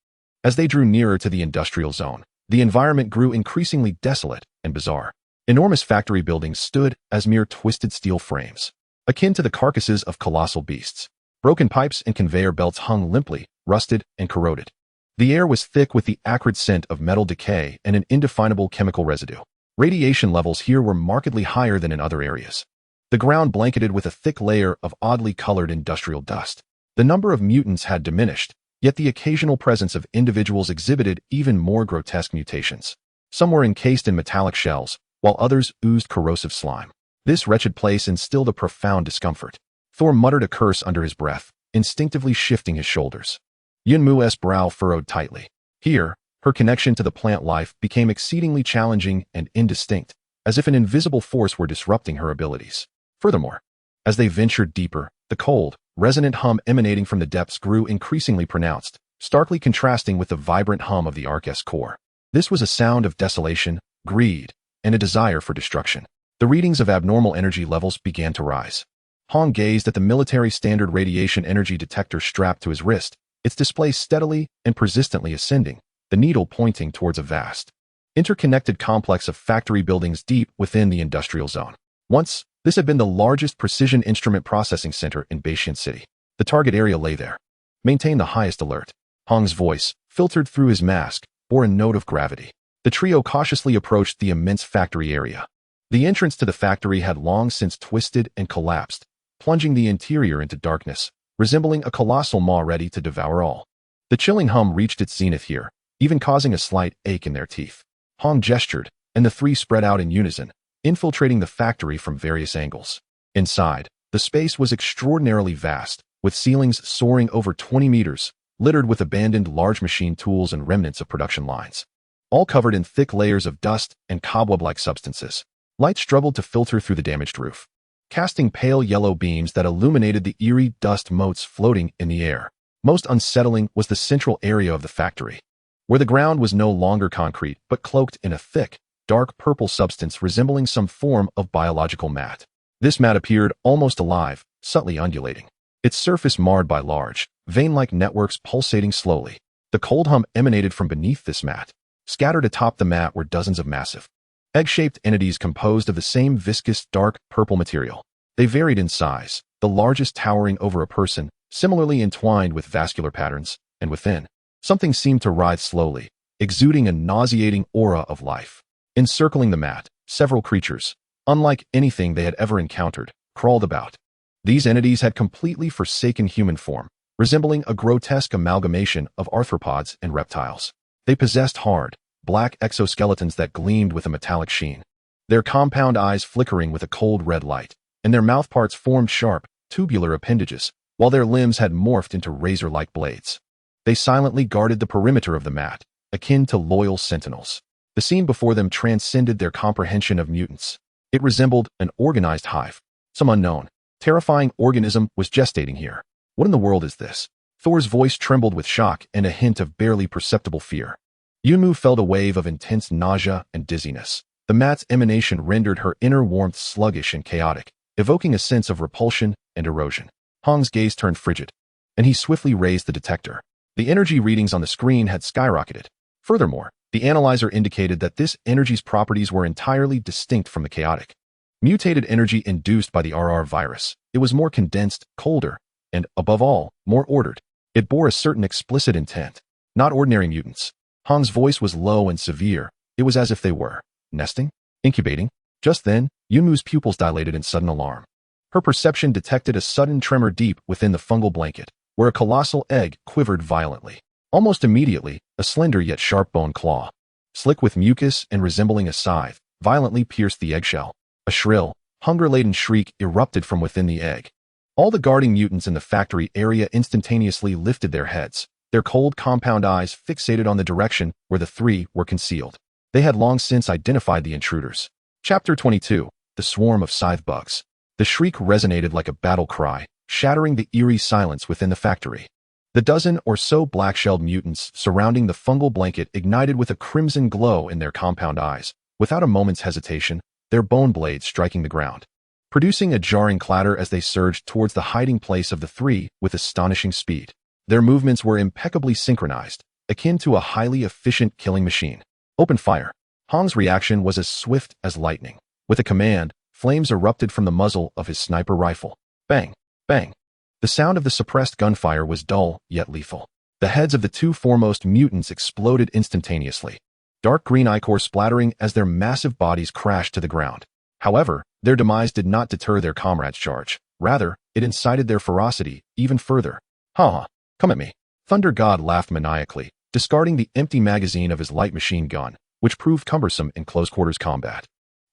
As they drew nearer to the industrial zone, the environment grew increasingly desolate and bizarre. Enormous factory buildings stood as mere twisted steel frames, akin to the carcasses of colossal beasts. Broken pipes and conveyor belts hung limply, rusted and corroded. The air was thick with the acrid scent of metal decay and an indefinable chemical residue. Radiation levels here were markedly higher than in other areas, the ground blanketed with a thick layer of oddly colored industrial dust. The number of mutants had diminished, yet the occasional presence of individuals exhibited even more grotesque mutations. Some were encased in metallic shells, while others oozed corrosive slime. This wretched place instilled a profound discomfort. Thor muttered a curse under his breath, instinctively shifting his shoulders. Yunmu's brow furrowed tightly. Here, her connection to the plant life became exceedingly challenging and indistinct, as if an invisible force were disrupting her abilities. Furthermore, as they ventured deeper, the cold, resonant hum emanating from the depths grew increasingly pronounced, starkly contrasting with the vibrant hum of the Ark's core. This was a sound of desolation, greed, and a desire for destruction. The readings of abnormal energy levels began to rise. Hong gazed at the military standard radiation energy detector strapped to his wrist, its display steadily and persistently ascending, the needle pointing towards a vast, interconnected complex of factory buildings deep within the industrial zone. Once, this had been the largest precision instrument processing center in Beishan City. The target area lay there. Maintain the highest alert. Hong's voice, filtered through his mask, bore a note of gravity. The trio cautiously approached the immense factory area. The entrance to the factory had long since twisted and collapsed, plunging the interior into darkness, resembling a colossal maw ready to devour all. The chilling hum reached its zenith here, even causing a slight ache in their teeth. Hong gestured, and the three spread out in unison, infiltrating the factory from various angles. Inside, the space was extraordinarily vast, with ceilings soaring over 20 meters, littered with abandoned large machine tools and remnants of production lines, all covered in thick layers of dust and cobweb-like substances. Light struggled to filter through the damaged roof, casting pale yellow beams that illuminated the eerie dust motes floating in the air. Most unsettling was the central area of the factory, where the ground was no longer concrete but cloaked in a thick, dark purple substance resembling some form of biological mat. This mat appeared almost alive, subtly undulating, its surface marred by large, vein-like networks pulsating slowly. The cold hum emanated from beneath this mat. Scattered atop the mat were dozens of massive, egg-shaped entities composed of the same viscous, dark, purple material. They varied in size, the largest towering over a person, similarly entwined with vascular patterns, and within, something seemed to writhe slowly, exuding a nauseating aura of life. Encircling the mat, several creatures, unlike anything they had ever encountered, crawled about. These entities had completely forsaken human form, resembling a grotesque amalgamation of arthropods and reptiles. They possessed hard, black exoskeletons that gleamed with a metallic sheen, their compound eyes flickering with a cold red light, and their mouthparts formed sharp, tubular appendages, while their limbs had morphed into razor-like blades. They silently guarded the perimeter of the mat, akin to loyal sentinels. The scene before them transcended their comprehension of mutants. It resembled an organized hive. Some unknown, terrifying organism was gestating here. What in the world is this? Thor's voice trembled with shock and a hint of barely perceptible fear. Yunmu felt a wave of intense nausea and dizziness. The mat's emanation rendered her inner warmth sluggish and chaotic, evoking a sense of repulsion and erosion. Hong's gaze turned frigid, and he swiftly raised the detector. The energy readings on the screen had skyrocketed. Furthermore, the analyzer indicated that this energy's properties were entirely distinct from the chaotic, mutated energy induced by the RR virus. It was more condensed, colder, and, above all, more ordered. It bore a certain explicit intent. Not ordinary mutants. Hong's voice was low and severe. It was as if they were nesting, incubating. Just then, Yunmu's pupils dilated in sudden alarm. Her perception detected a sudden tremor deep within the fungal blanket, where a colossal egg quivered violently. Almost immediately, a slender yet sharp-boned claw, slick with mucus and resembling a scythe, violently pierced the eggshell. A shrill, hunger-laden shriek erupted from within the egg. All the guarding mutants in the factory area instantaneously lifted their heads, their cold compound eyes fixated on the direction where the three were concealed. They had long since identified the intruders. Chapter 22, The Swarm of Scythe Bugs. The shriek resonated like a battle cry, shattering the eerie silence within the factory. The dozen or so black-shelled mutants surrounding the fungal blanket ignited with a crimson glow in their compound eyes, without a moment's hesitation, their bone blades striking the ground, producing a jarring clatter as they surged towards the hiding place of the three with astonishing speed. Their movements were impeccably synchronized, akin to a highly efficient killing machine. Open fire. Hong's reaction was as swift as lightning. With a command, flames erupted from the muzzle of his sniper rifle. Bang! Bang! The sound of the suppressed gunfire was dull, yet lethal. The heads of the two foremost mutants exploded instantaneously, dark green ichor splattering as their massive bodies crashed to the ground. However, their demise did not deter their comrades' charge. Rather, it incited their ferocity even further. Ha! Come at me. Thunder God laughed maniacally, discarding the empty magazine of his light machine gun, which proved cumbersome in close-quarters combat,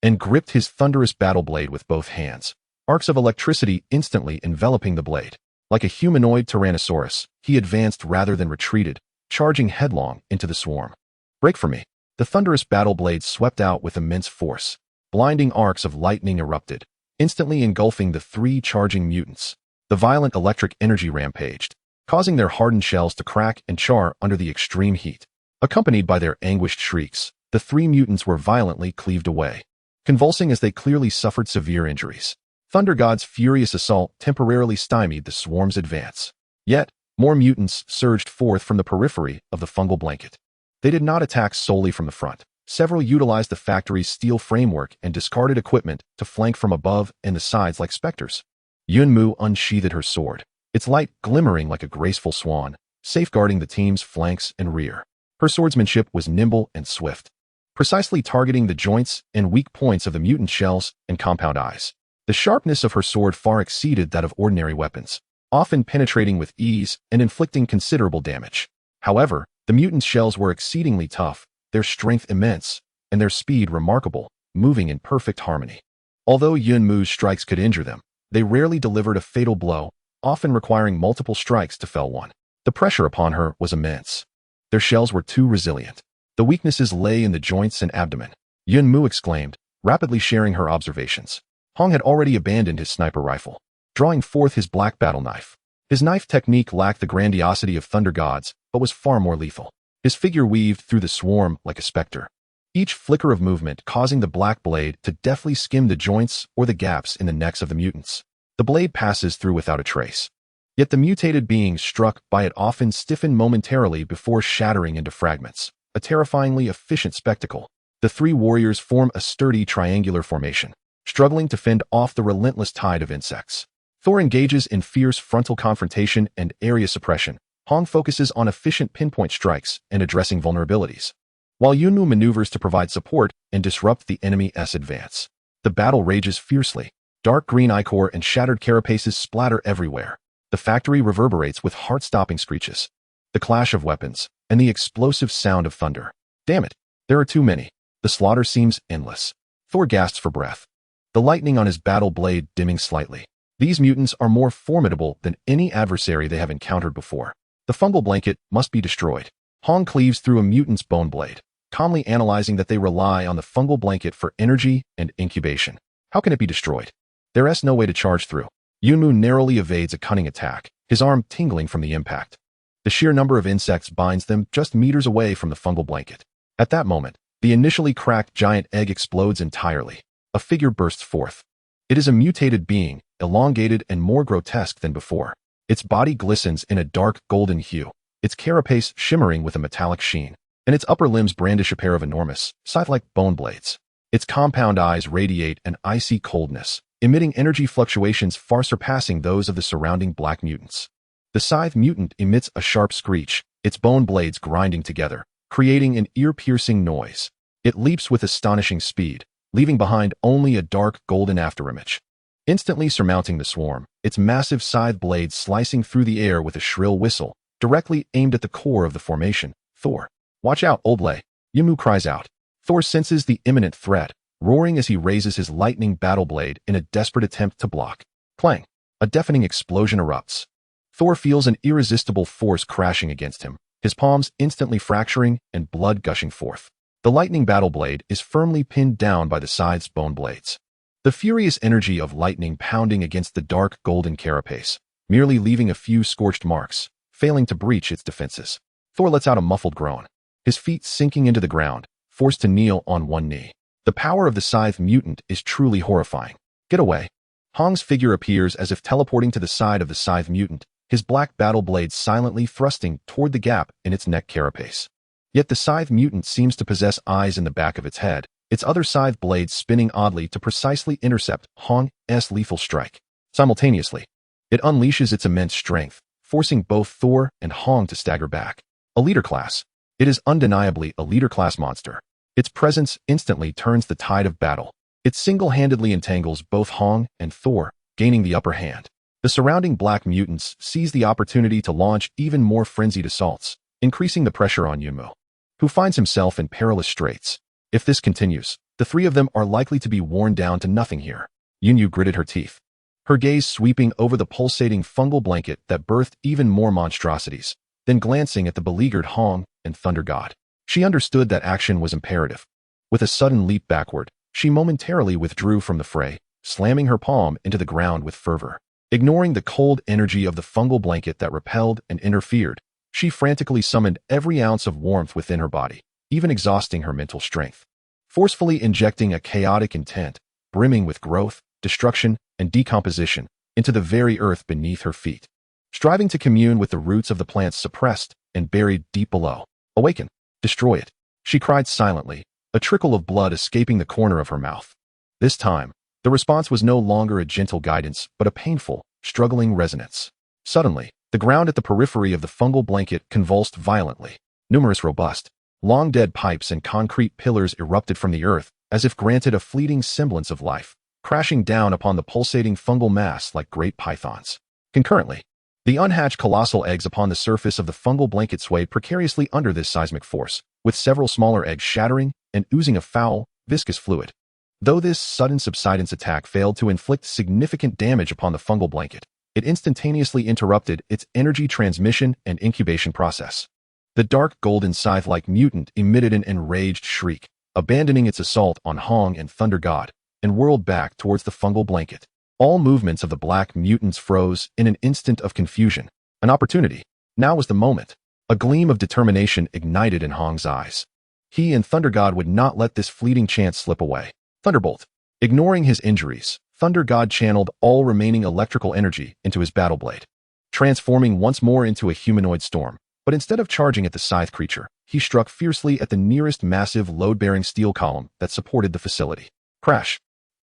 and gripped his thunderous battle blade with both hands, arcs of electricity instantly enveloping the blade. Like a humanoid tyrannosaurus, he advanced rather than retreated, charging headlong into the swarm. Break for me. The thunderous battle blade swept out with immense force, Blinding arcs of lightning erupted, instantly engulfing the three charging mutants. The violent electric energy rampaged, causing their hardened shells to crack and char under the extreme heat. Accompanied by their anguished shrieks, the three mutants were violently cleaved away, convulsing as they clearly suffered severe injuries. Thunder God's furious assault temporarily stymied the swarm's advance. Yet, more mutants surged forth from the periphery of the fungal blanket. They did not attack solely from the front. Several utilized the factory's steel framework and discarded equipment to flank from above and the sides like specters. Yunmu unsheathed her sword, its light glimmering like a graceful swan, safeguarding the team's flanks and rear. Her swordsmanship was nimble and swift, precisely targeting the joints and weak points of the mutant shells and compound eyes. The sharpness of her sword far exceeded that of ordinary weapons, often penetrating with ease and inflicting considerable damage. However, the mutant shells were exceedingly tough, their strength immense, and their speed remarkable, moving in perfect harmony. Although Yunmu's strikes could injure them, they rarely delivered a fatal blow, often requiring multiple strikes to fell one. The pressure upon her was immense. Their shells were too resilient. The weaknesses lay in the joints and abdomen. Yunmu exclaimed, rapidly sharing her observations. Hong had already abandoned his sniper rifle, drawing forth his black battle knife. His knife technique lacked the grandiosity of Thunder God's, but was far more lethal. His figure weaved through the swarm like a specter, each flicker of movement causing the black blade to deftly skim the joints or the gaps in the necks of the mutants. The blade passes through without a trace. Yet the mutated beings struck by it often stiffened momentarily before shattering into fragments, a terrifyingly efficient spectacle. The three warriors form a sturdy triangular formation, struggling to fend off the relentless tide of insects. Thor engages in fierce frontal confrontation and area suppression. Hong focuses on efficient pinpoint strikes and addressing vulnerabilities, while Yunmu maneuvers to provide support and disrupt the enemy's advance. The battle rages fiercely. Dark green ichor and shattered carapaces splatter everywhere. The factory reverberates with heart-stopping screeches. The clash of weapons and the explosive sound of thunder. Damn it, there are too many. The slaughter seems endless. Thor gasps for breath, the lightning on his battle blade dimming slightly. These mutants are more formidable than any adversary they have encountered before. The fungal blanket must be destroyed. Hong cleaves through a mutant's bone blade, calmly analyzing that they rely on the fungal blanket for energy and incubation. How can it be destroyed? There is no way to charge through. Yunmu narrowly evades a cunning attack, his arm tingling from the impact. The sheer number of insects binds them just meters away from the fungal blanket. At that moment, the initially cracked giant egg explodes entirely. A figure bursts forth. It is a mutated being, elongated and more grotesque than before. Its body glistens in a dark golden hue, its carapace shimmering with a metallic sheen, and its upper limbs brandish a pair of enormous, scythe-like bone blades. Its compound eyes radiate an icy coldness, emitting energy fluctuations far surpassing those of the surrounding black mutants. The scythe mutant emits a sharp screech, its bone blades grinding together, creating an ear-piercing noise. It leaps with astonishing speed, leaving behind only a dark golden afterimage. Instantly surmounting the swarm, its massive scythe blades slicing through the air with a shrill whistle, directly aimed at the core of the formation. Thor. Watch out, Oblay. Yunmu cries out. Thor senses the imminent threat, roaring as he raises his lightning battle blade in a desperate attempt to block. Clang. A deafening explosion erupts. Thor feels an irresistible force crashing against him, his palms instantly fracturing and blood gushing forth. The lightning battle blade is firmly pinned down by the scythe's bone blades. The furious energy of lightning pounding against the dark golden carapace, merely leaving a few scorched marks, failing to breach its defenses. Thor lets out a muffled groan, his feet sinking into the ground, forced to kneel on one knee. The power of the scythe mutant is truly horrifying. Get away. Hong's figure appears as if teleporting to the side of the scythe mutant, his black battle blade silently thrusting toward the gap in its neck carapace. Yet the scythe mutant seems to possess eyes in the back of its head, its other scythe blades spinning oddly to precisely intercept Hong's lethal strike. Simultaneously, it unleashes its immense strength, forcing both Thor and Hong to stagger back. A leader class. It is undeniably a leader class monster. Its presence instantly turns the tide of battle. It single-handedly entangles both Hong and Thor, gaining the upper hand. The surrounding black mutants seize the opportunity to launch even more frenzied assaults, increasing the pressure on Yunmu, who finds himself in perilous straits. If this continues, the three of them are likely to be worn down to nothing here. Yunmu gritted her teeth, her gaze sweeping over the pulsating fungal blanket that birthed even more monstrosities, then glancing at the beleaguered Hong and Thunder God. She understood that action was imperative. With a sudden leap backward, She momentarily withdrew from the fray, slamming her palm into the ground with fervor. Ignoring the cold energy of the fungal blanket that repelled and interfered, she frantically summoned every ounce of warmth within her body, even exhausting her mental strength. Forcefully injecting a chaotic intent, brimming with growth, destruction, and decomposition, into the very earth beneath her feet. Striving to commune with the roots of the plants suppressed and buried deep below. Awaken. Destroy it. She cried silently, a trickle of blood escaping the corner of her mouth. This time, the response was no longer a gentle guidance, but a painful, struggling resonance. Suddenly, the ground at the periphery of the fungal blanket convulsed violently. Numerous robust, long-dead pipes and concrete pillars erupted from the earth, as if granted a fleeting semblance of life, crashing down upon the pulsating fungal mass like great pythons. Concurrently, the unhatched colossal eggs upon the surface of the fungal blanket swayed precariously under this seismic force, with several smaller eggs shattering and oozing a foul, viscous fluid. Though this sudden subsidence attack failed to inflict significant damage upon the fungal blanket, it instantaneously interrupted its energy transmission and incubation process. The dark golden scythe-like mutant emitted an enraged shriek, abandoning its assault on Hong and Thunder God, and whirled back towards the fungal blanket. All movements of the black mutants froze in an instant of confusion. An opportunity. Now was the moment. A gleam of determination ignited in Hong's eyes. He and Thunder God would not let this fleeting chance slip away. Thunderbolt. Ignoring his injuries, Thunder God channeled all remaining electrical energy into his battle blade, transforming once more into a humanoid storm. But instead of charging at the scythe creature, he struck fiercely at the nearest massive load-bearing steel column that supported the facility. Crash.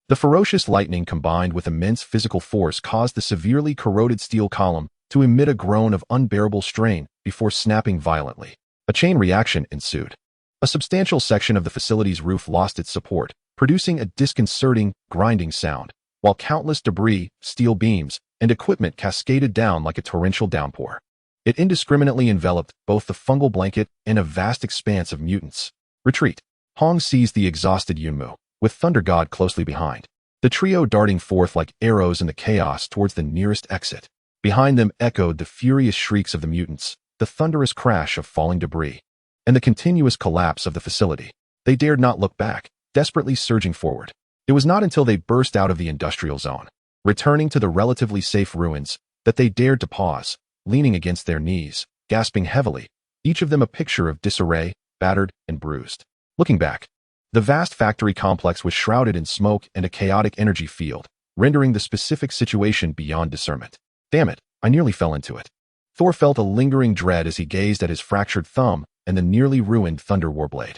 The ferocious lightning combined with immense physical force caused the severely corroded steel column to emit a groan of unbearable strain before snapping violently. A chain reaction ensued. A substantial section of the facility's roof lost its support, producing a disconcerting, grinding sound, while countless debris, steel beams, and equipment cascaded down like a torrential downpour. It indiscriminately enveloped both the fungal blanket and a vast expanse of mutants. Retreat. Hong seized the exhausted Yunmu, with Thunder God closely behind, the trio darting forth like arrows in the chaos towards the nearest exit. Behind them echoed the furious shrieks of the mutants, the thunderous crash of falling debris, and the continuous collapse of the facility. They dared not look back, desperately surging forward. It was not until they burst out of the industrial zone, returning to the relatively safe ruins, that they dared to pause, leaning against their knees, gasping heavily, each of them a picture of disarray, battered and bruised. Looking back, the vast factory complex was shrouded in smoke and a chaotic energy field, rendering the specific situation beyond discernment. Damn it, I nearly fell into it. Thor felt a lingering dread as he gazed at his fractured thumb and the nearly ruined Thunder Warblade.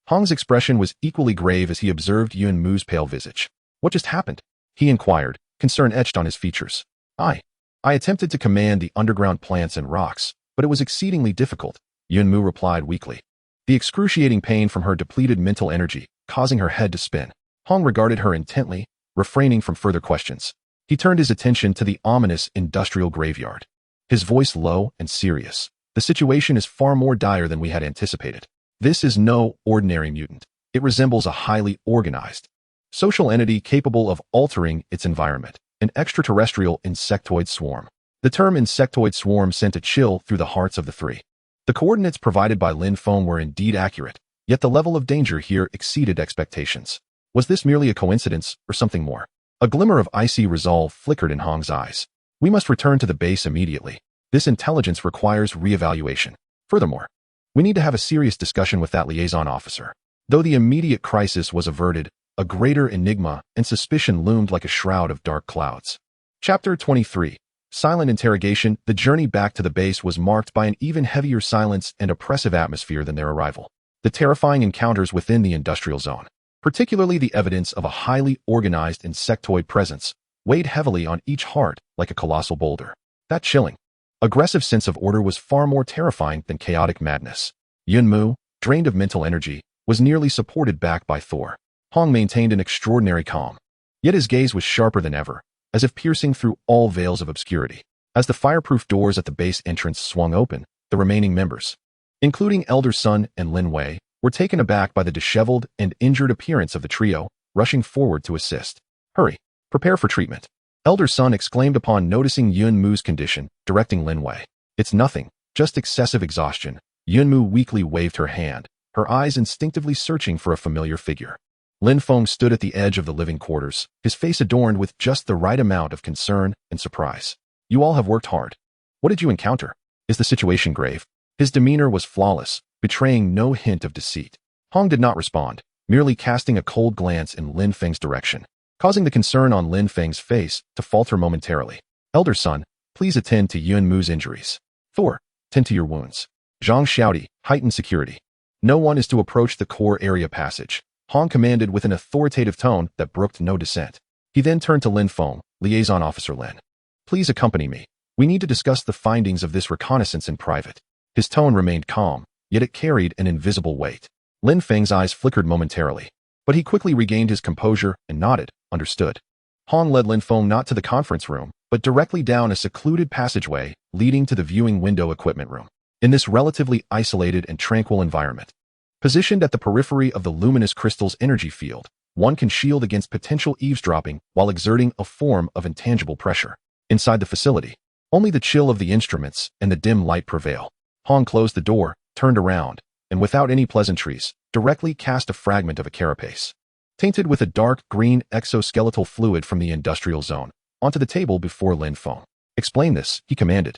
Hong's expression was equally grave as he observed Yunmu's pale visage. What just happened? He inquired, concern etched on his features. I attempted to command the underground plants and rocks, but it was exceedingly difficult, Yunmu replied weakly. The excruciating pain from her depleted mental energy, causing her head to spin. Hong regarded her intently, refraining from further questions. He turned his attention to the ominous industrial graveyard. His voice low and serious. The situation is far more dire than we had anticipated. This is no ordinary mutant. It resembles a highly organized, social entity capable of altering its environment, an extraterrestrial insectoid swarm. The term insectoid swarm sent a chill through the hearts of the three. The coordinates provided by Lin Feng were indeed accurate, yet the level of danger here exceeded expectations. Was this merely a coincidence, or something more? A glimmer of icy resolve flickered in Hong's eyes. We must return to the base immediately. This intelligence requires reevaluation. Furthermore, we need to have a serious discussion with that liaison officer. Though the immediate crisis was averted, a greater enigma and suspicion loomed like a shroud of dark clouds. Chapter 23. Silent Interrogation. The journey back to the base was marked by an even heavier silence and oppressive atmosphere than their arrival. The terrifying encounters within the industrial zone, particularly the evidence of a highly organized insectoid presence, weighed heavily on each heart like a colossal boulder. That chilling, aggressive sense of order was far more terrifying than chaotic madness. Yunmu, drained of mental energy, was nearly supported back by Thor. Hong maintained an extraordinary calm, yet his gaze was sharper than ever, as if piercing through all veils of obscurity. As the fireproof doors at the base entrance swung open, the remaining members, including Elder Sun and Lin Wei, were taken aback by the disheveled and injured appearance of the trio, rushing forward to assist. Hurry, prepare for treatment, Elder Sun exclaimed upon noticing Yunmu's condition, directing Lin Wei. It's nothing, just excessive exhaustion. Yunmu weakly waved her hand, her eyes instinctively searching for a familiar figure. Lin Feng stood at the edge of the living quarters, his face adorned with just the right amount of concern and surprise. You all have worked hard. What did you encounter? Is the situation grave? His demeanor was flawless, betraying no hint of deceit. Hong did not respond, merely casting a cold glance in Lin Feng's direction, causing the concern on Lin Feng's face to falter momentarily. Elder son, please attend to Yun Mu's injuries. Thor, tend to your wounds. Zhang shouted, heightened security. No one is to approach the core area passage, Hong commanded with an authoritative tone that brooked no dissent. He then turned to Lin Feng, Liaison Officer Lin. Please accompany me. We need to discuss the findings of this reconnaissance in private. His tone remained calm, yet it carried an invisible weight. Lin Feng's eyes flickered momentarily, but he quickly regained his composure and nodded, understood. Hong led Lin Feng not to the conference room, but directly down a secluded passageway leading to the viewing window equipment room. In this relatively isolated and tranquil environment, positioned at the periphery of the luminous crystal's energy field, one can shield against potential eavesdropping while exerting a form of intangible pressure. Inside the facility, only the chill of the instruments and the dim light prevail. Hong closed the door, turned around, and without any pleasantries, directly cast a fragment of a carapace, tainted with a dark green exoskeletal fluid from the industrial zone, onto the table before Lin Feng. Explain this, he commanded,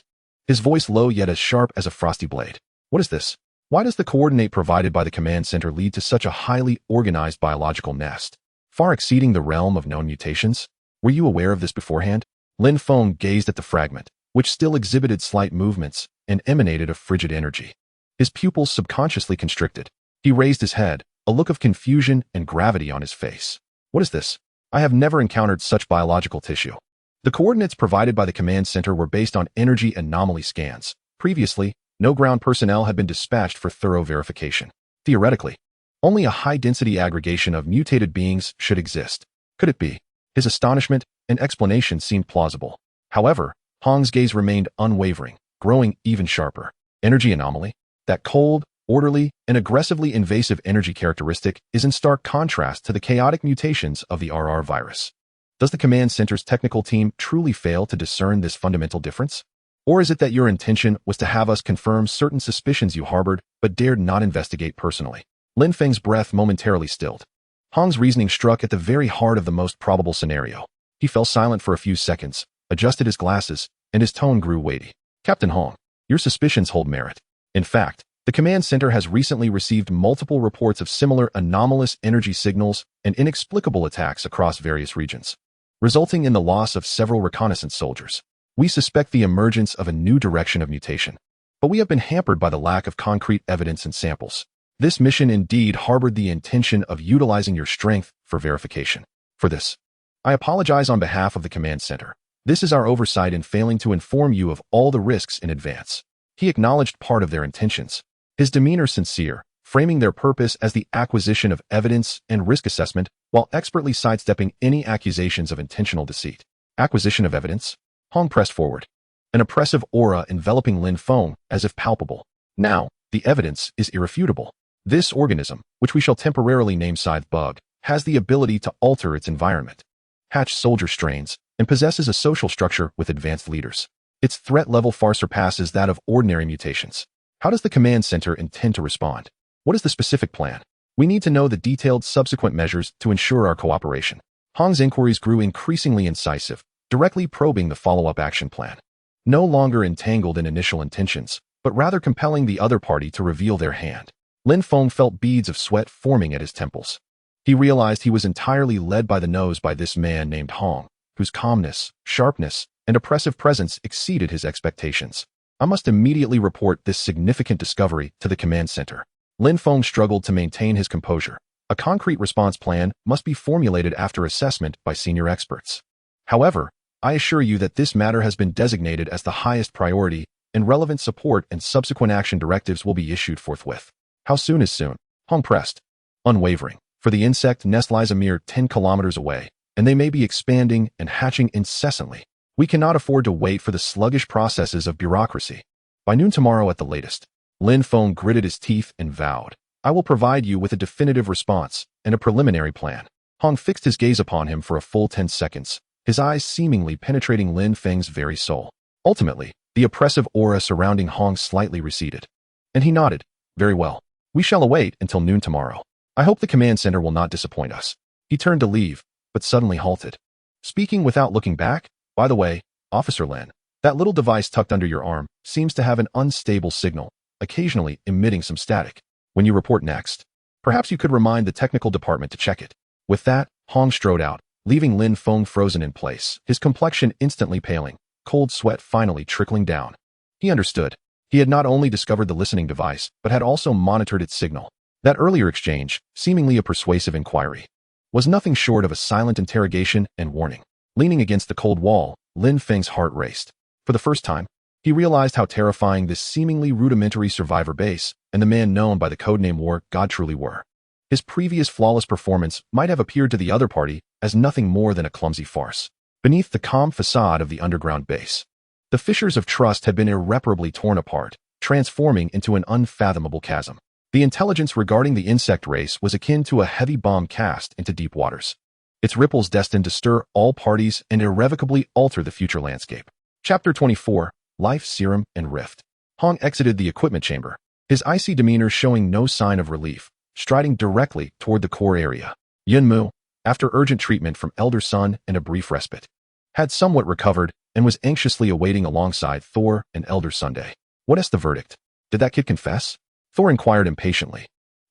his voice low yet as sharp as a frosty blade. What is this? Why does the coordinate provided by the command center lead to such a highly organized biological nest, far exceeding the realm of known mutations? Were you aware of this beforehand? Lin Feng gazed at the fragment, which still exhibited slight movements and emanated a frigid energy. His pupils subconsciously constricted. He raised his head, a look of confusion and gravity on his face. What is this? I have never encountered such biological tissue. The coordinates provided by the command center were based on energy anomaly scans. Previously, no ground personnel had been dispatched for thorough verification. Theoretically, only a high-density aggregation of mutated beings should exist. Could it be? His astonishment and explanation seemed plausible. However, Hong's gaze remained unwavering, growing even sharper. Energy anomaly? That cold, orderly, and aggressively invasive energy characteristic is in stark contrast to the chaotic mutations of the RR virus. Does the command center's technical team truly fail to discern this fundamental difference? Or is it that your intention was to have us confirm certain suspicions you harbored but dared not investigate personally? Lin Feng's breath momentarily stilled. Hong's reasoning struck at the very heart of the most probable scenario. He fell silent for a few seconds, adjusted his glasses, and his tone grew weighty. Captain Hong, your suspicions hold merit. In fact, the command center has recently received multiple reports of similar anomalous energy signals and inexplicable attacks across various regions, resulting in the loss of several reconnaissance soldiers. We suspect the emergence of a new direction of mutation, but we have been hampered by the lack of concrete evidence and samples. This mission indeed harbored the intention of utilizing your strength for verification. For this, I apologize on behalf of the command center. This is our oversight in failing to inform you of all the risks in advance. He acknowledged part of their intentions, his demeanor sincere, framing their purpose as the acquisition of evidence and risk assessment while expertly sidestepping any accusations of intentional deceit. Acquisition of evidence? Hong pressed forward, an oppressive aura enveloping Lin Feng as if palpable. Now, the evidence is irrefutable. This organism, which we shall temporarily name Scythe Bug, has the ability to alter its environment, hatch soldier strains, and possesses a social structure with advanced leaders. Its threat level far surpasses that of ordinary mutations. How does the command center intend to respond? What is the specific plan? We need to know the detailed subsequent measures to ensure our cooperation. Hong's inquiries grew increasingly incisive, directly probing the follow-up action plan. No longer entangled in initial intentions, but rather compelling the other party to reveal their hand. Lin Feng felt beads of sweat forming at his temples. He realized he was entirely led by the nose by this man named Hong, whose calmness, sharpness, and oppressive presence exceeded his expectations. I must immediately report this significant discovery to the command center. Lin Feng struggled to maintain his composure. A concrete response plan must be formulated after assessment by senior experts. However, I assure you that this matter has been designated as the highest priority, and relevant support and subsequent action directives will be issued forthwith. How soon is soon? Hong pressed, unwavering, for the insect nest lies a mere 10 kilometers away, and they may be expanding and hatching incessantly. We cannot afford to wait for the sluggish processes of bureaucracy. By noon tomorrow at the latest. Lin Feng gritted his teeth and vowed, I will provide you with a definitive response and a preliminary plan. Hong fixed his gaze upon him for a full 10 seconds, his eyes seemingly penetrating Lin Feng's very soul. Ultimately, the oppressive aura surrounding Hong slightly receded, and he nodded. Very well. We shall await until noon tomorrow. I hope the command center will not disappoint us. He turned to leave, but suddenly halted. Speaking without looking back, by the way, Officer Len, that little device tucked under your arm seems to have an unstable signal, occasionally emitting some static. When you report next, perhaps you could remind the technical department to check it. With that, Hong strode out, leaving Lin Feng frozen in place, his complexion instantly paling, cold sweat finally trickling down. He understood. He had not only discovered the listening device, but had also monitored its signal. That earlier exchange, seemingly a persuasive inquiry, was nothing short of a silent interrogation and warning. Leaning against the cold wall, Lin Feng's heart raced. For the first time, he realized how terrifying this seemingly rudimentary survivor base and the man known by the codename War God truly were. His previous flawless performance might have appeared to the other party as nothing more than a clumsy farce. Beneath the calm facade of the underground base, the fissures of trust had been irreparably torn apart, transforming into an unfathomable chasm. The intelligence regarding the insect race was akin to a heavy bomb cast into deep waters, its ripples destined to stir all parties and irrevocably alter the future landscape. Chapter 24, Life Serum and Rift. Hong exited the equipment chamber, his icy demeanor showing no sign of relief, striding directly toward the core area. Yunmu, after urgent treatment from Elder Sun and a brief respite, had somewhat recovered and was anxiously awaiting alongside Thor and Elder Sunday. What is the verdict? Did that kid confess? Thor inquired impatiently.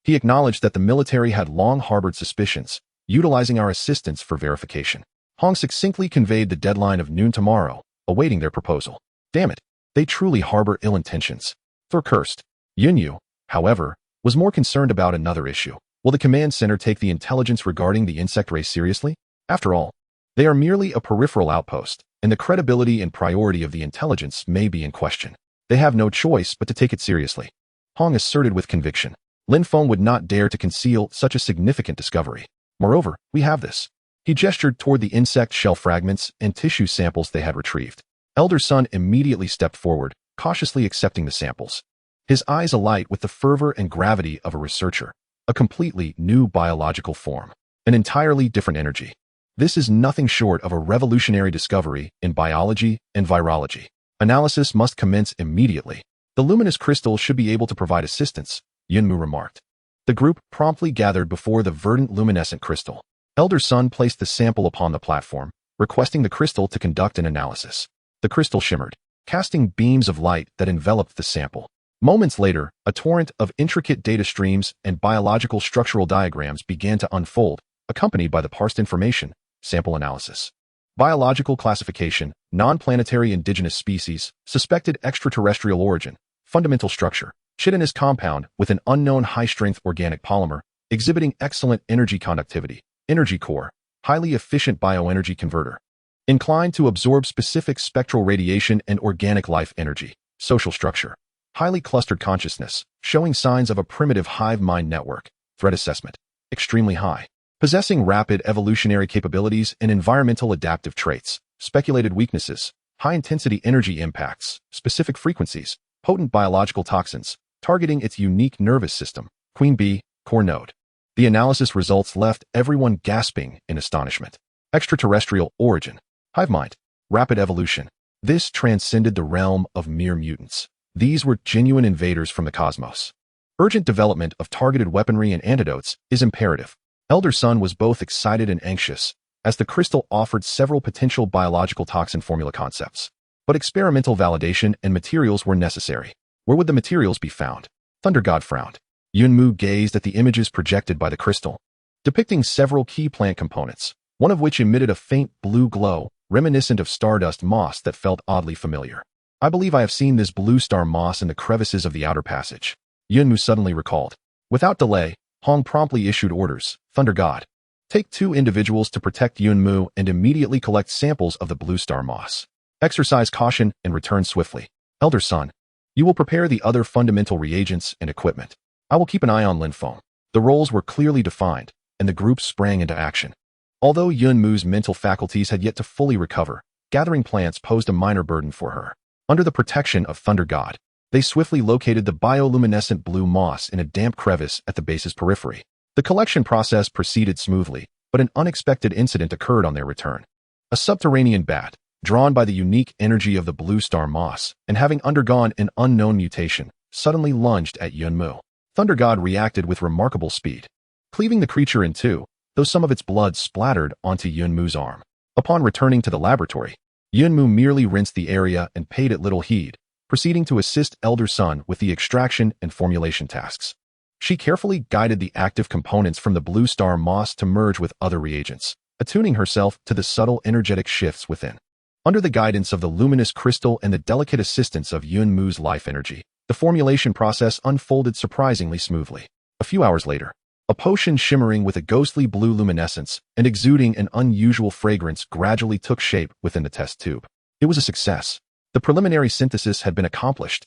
He acknowledged that the military had long harbored suspicions, utilizing our assistance for verification. Hong succinctly conveyed the deadline of noon tomorrow, awaiting their proposal. Damn it, they truly harbor ill intentions. Thor cursed. Yunyu, however, was more concerned about another issue. Will the command center take the intelligence regarding the insect race seriously? After all, they are merely a peripheral outpost, and the credibility and priority of the intelligence may be in question. They have no choice but to take it seriously. Hong asserted with conviction. Lin Feng would not dare to conceal such a significant discovery. Moreover, we have this. He gestured toward the insect shell fragments and tissue samples they had retrieved. Elder Sun immediately stepped forward, cautiously accepting the samples, his eyes alight with the fervor and gravity of a researcher. A completely new biological form, an entirely different energy. This is nothing short of a revolutionary discovery in biology and virology. Analysis must commence immediately. The luminous crystal should be able to provide assistance, Yunmu remarked. The group promptly gathered before the verdant luminescent crystal. Elder Sun placed the sample upon the platform, requesting the crystal to conduct an analysis. The crystal shimmered, casting beams of light that enveloped the sample. Moments later, a torrent of intricate data streams and biological structural diagrams began to unfold, accompanied by the parsed information, sample analysis. Biological classification, non-planetary indigenous species, suspected extraterrestrial origin, fundamental structure, chitinous compound with an unknown high-strength organic polymer, exhibiting excellent energy conductivity, energy core, highly efficient bioenergy converter, inclined to absorb specific spectral radiation and organic life energy, social structure, highly clustered consciousness, showing signs of a primitive hive mind network, threat assessment, extremely high, possessing rapid evolutionary capabilities and environmental adaptive traits, speculated weaknesses, high-intensity energy impacts, specific frequencies, potent biological toxins, targeting its unique nervous system, Queen Bee, core node. The analysis results left everyone gasping in astonishment. Extraterrestrial origin, hive mind, rapid evolution. This transcended the realm of mere mutants. These were genuine invaders from the cosmos. Urgent development of targeted weaponry and antidotes is imperative. Elder Sun was both excited and anxious, as the crystal offered several potential biological toxin formula concepts. But experimental validation and materials were necessary. Where would the materials be found? Thunder God frowned. Yunmu gazed at the images projected by the crystal, depicting several key plant components, one of which emitted a faint blue glow, reminiscent of stardust moss that felt oddly familiar. I believe I have seen this blue star moss in the crevices of the outer passage, Yunmu suddenly recalled. Without delay, Hong promptly issued orders. Thunder God, take 2 individuals to protect Yunmu and immediately collect samples of the blue star moss. Exercise caution and return swiftly. Elder Sun, you will prepare the other fundamental reagents and equipment. I will keep an eye on Lin Feng. The roles were clearly defined, and the group sprang into action. Although Yunmu's mental faculties had yet to fully recover, gathering plants posed a minor burden for her. Under the protection of Thunder God, they swiftly located the bioluminescent blue moss in a damp crevice at the base's periphery. The collection process proceeded smoothly, but an unexpected incident occurred on their return. A subterranean bat, drawn by the unique energy of the blue star moss, and having undergone an unknown mutation, suddenly lunged at Yunmu. Thunder God reacted with remarkable speed. cleaving the creature in two, though some of its blood splattered onto Yunmu's arm. Upon returning to the laboratory, Yunmu merely rinsed the area and paid it little heed, proceeding to assist Elder Sun with the extraction and formulation tasks. She carefully guided the active components from the blue star moss to merge with other reagents, attuning herself to the subtle energetic shifts within. Under the guidance of the luminous crystal and the delicate assistance of Yunmu's life energy, the formulation process unfolded surprisingly smoothly. A few hours later, a potion shimmering with a ghostly blue luminescence and exuding an unusual fragrance gradually took shape within the test tube. It was a success. The preliminary synthesis had been accomplished.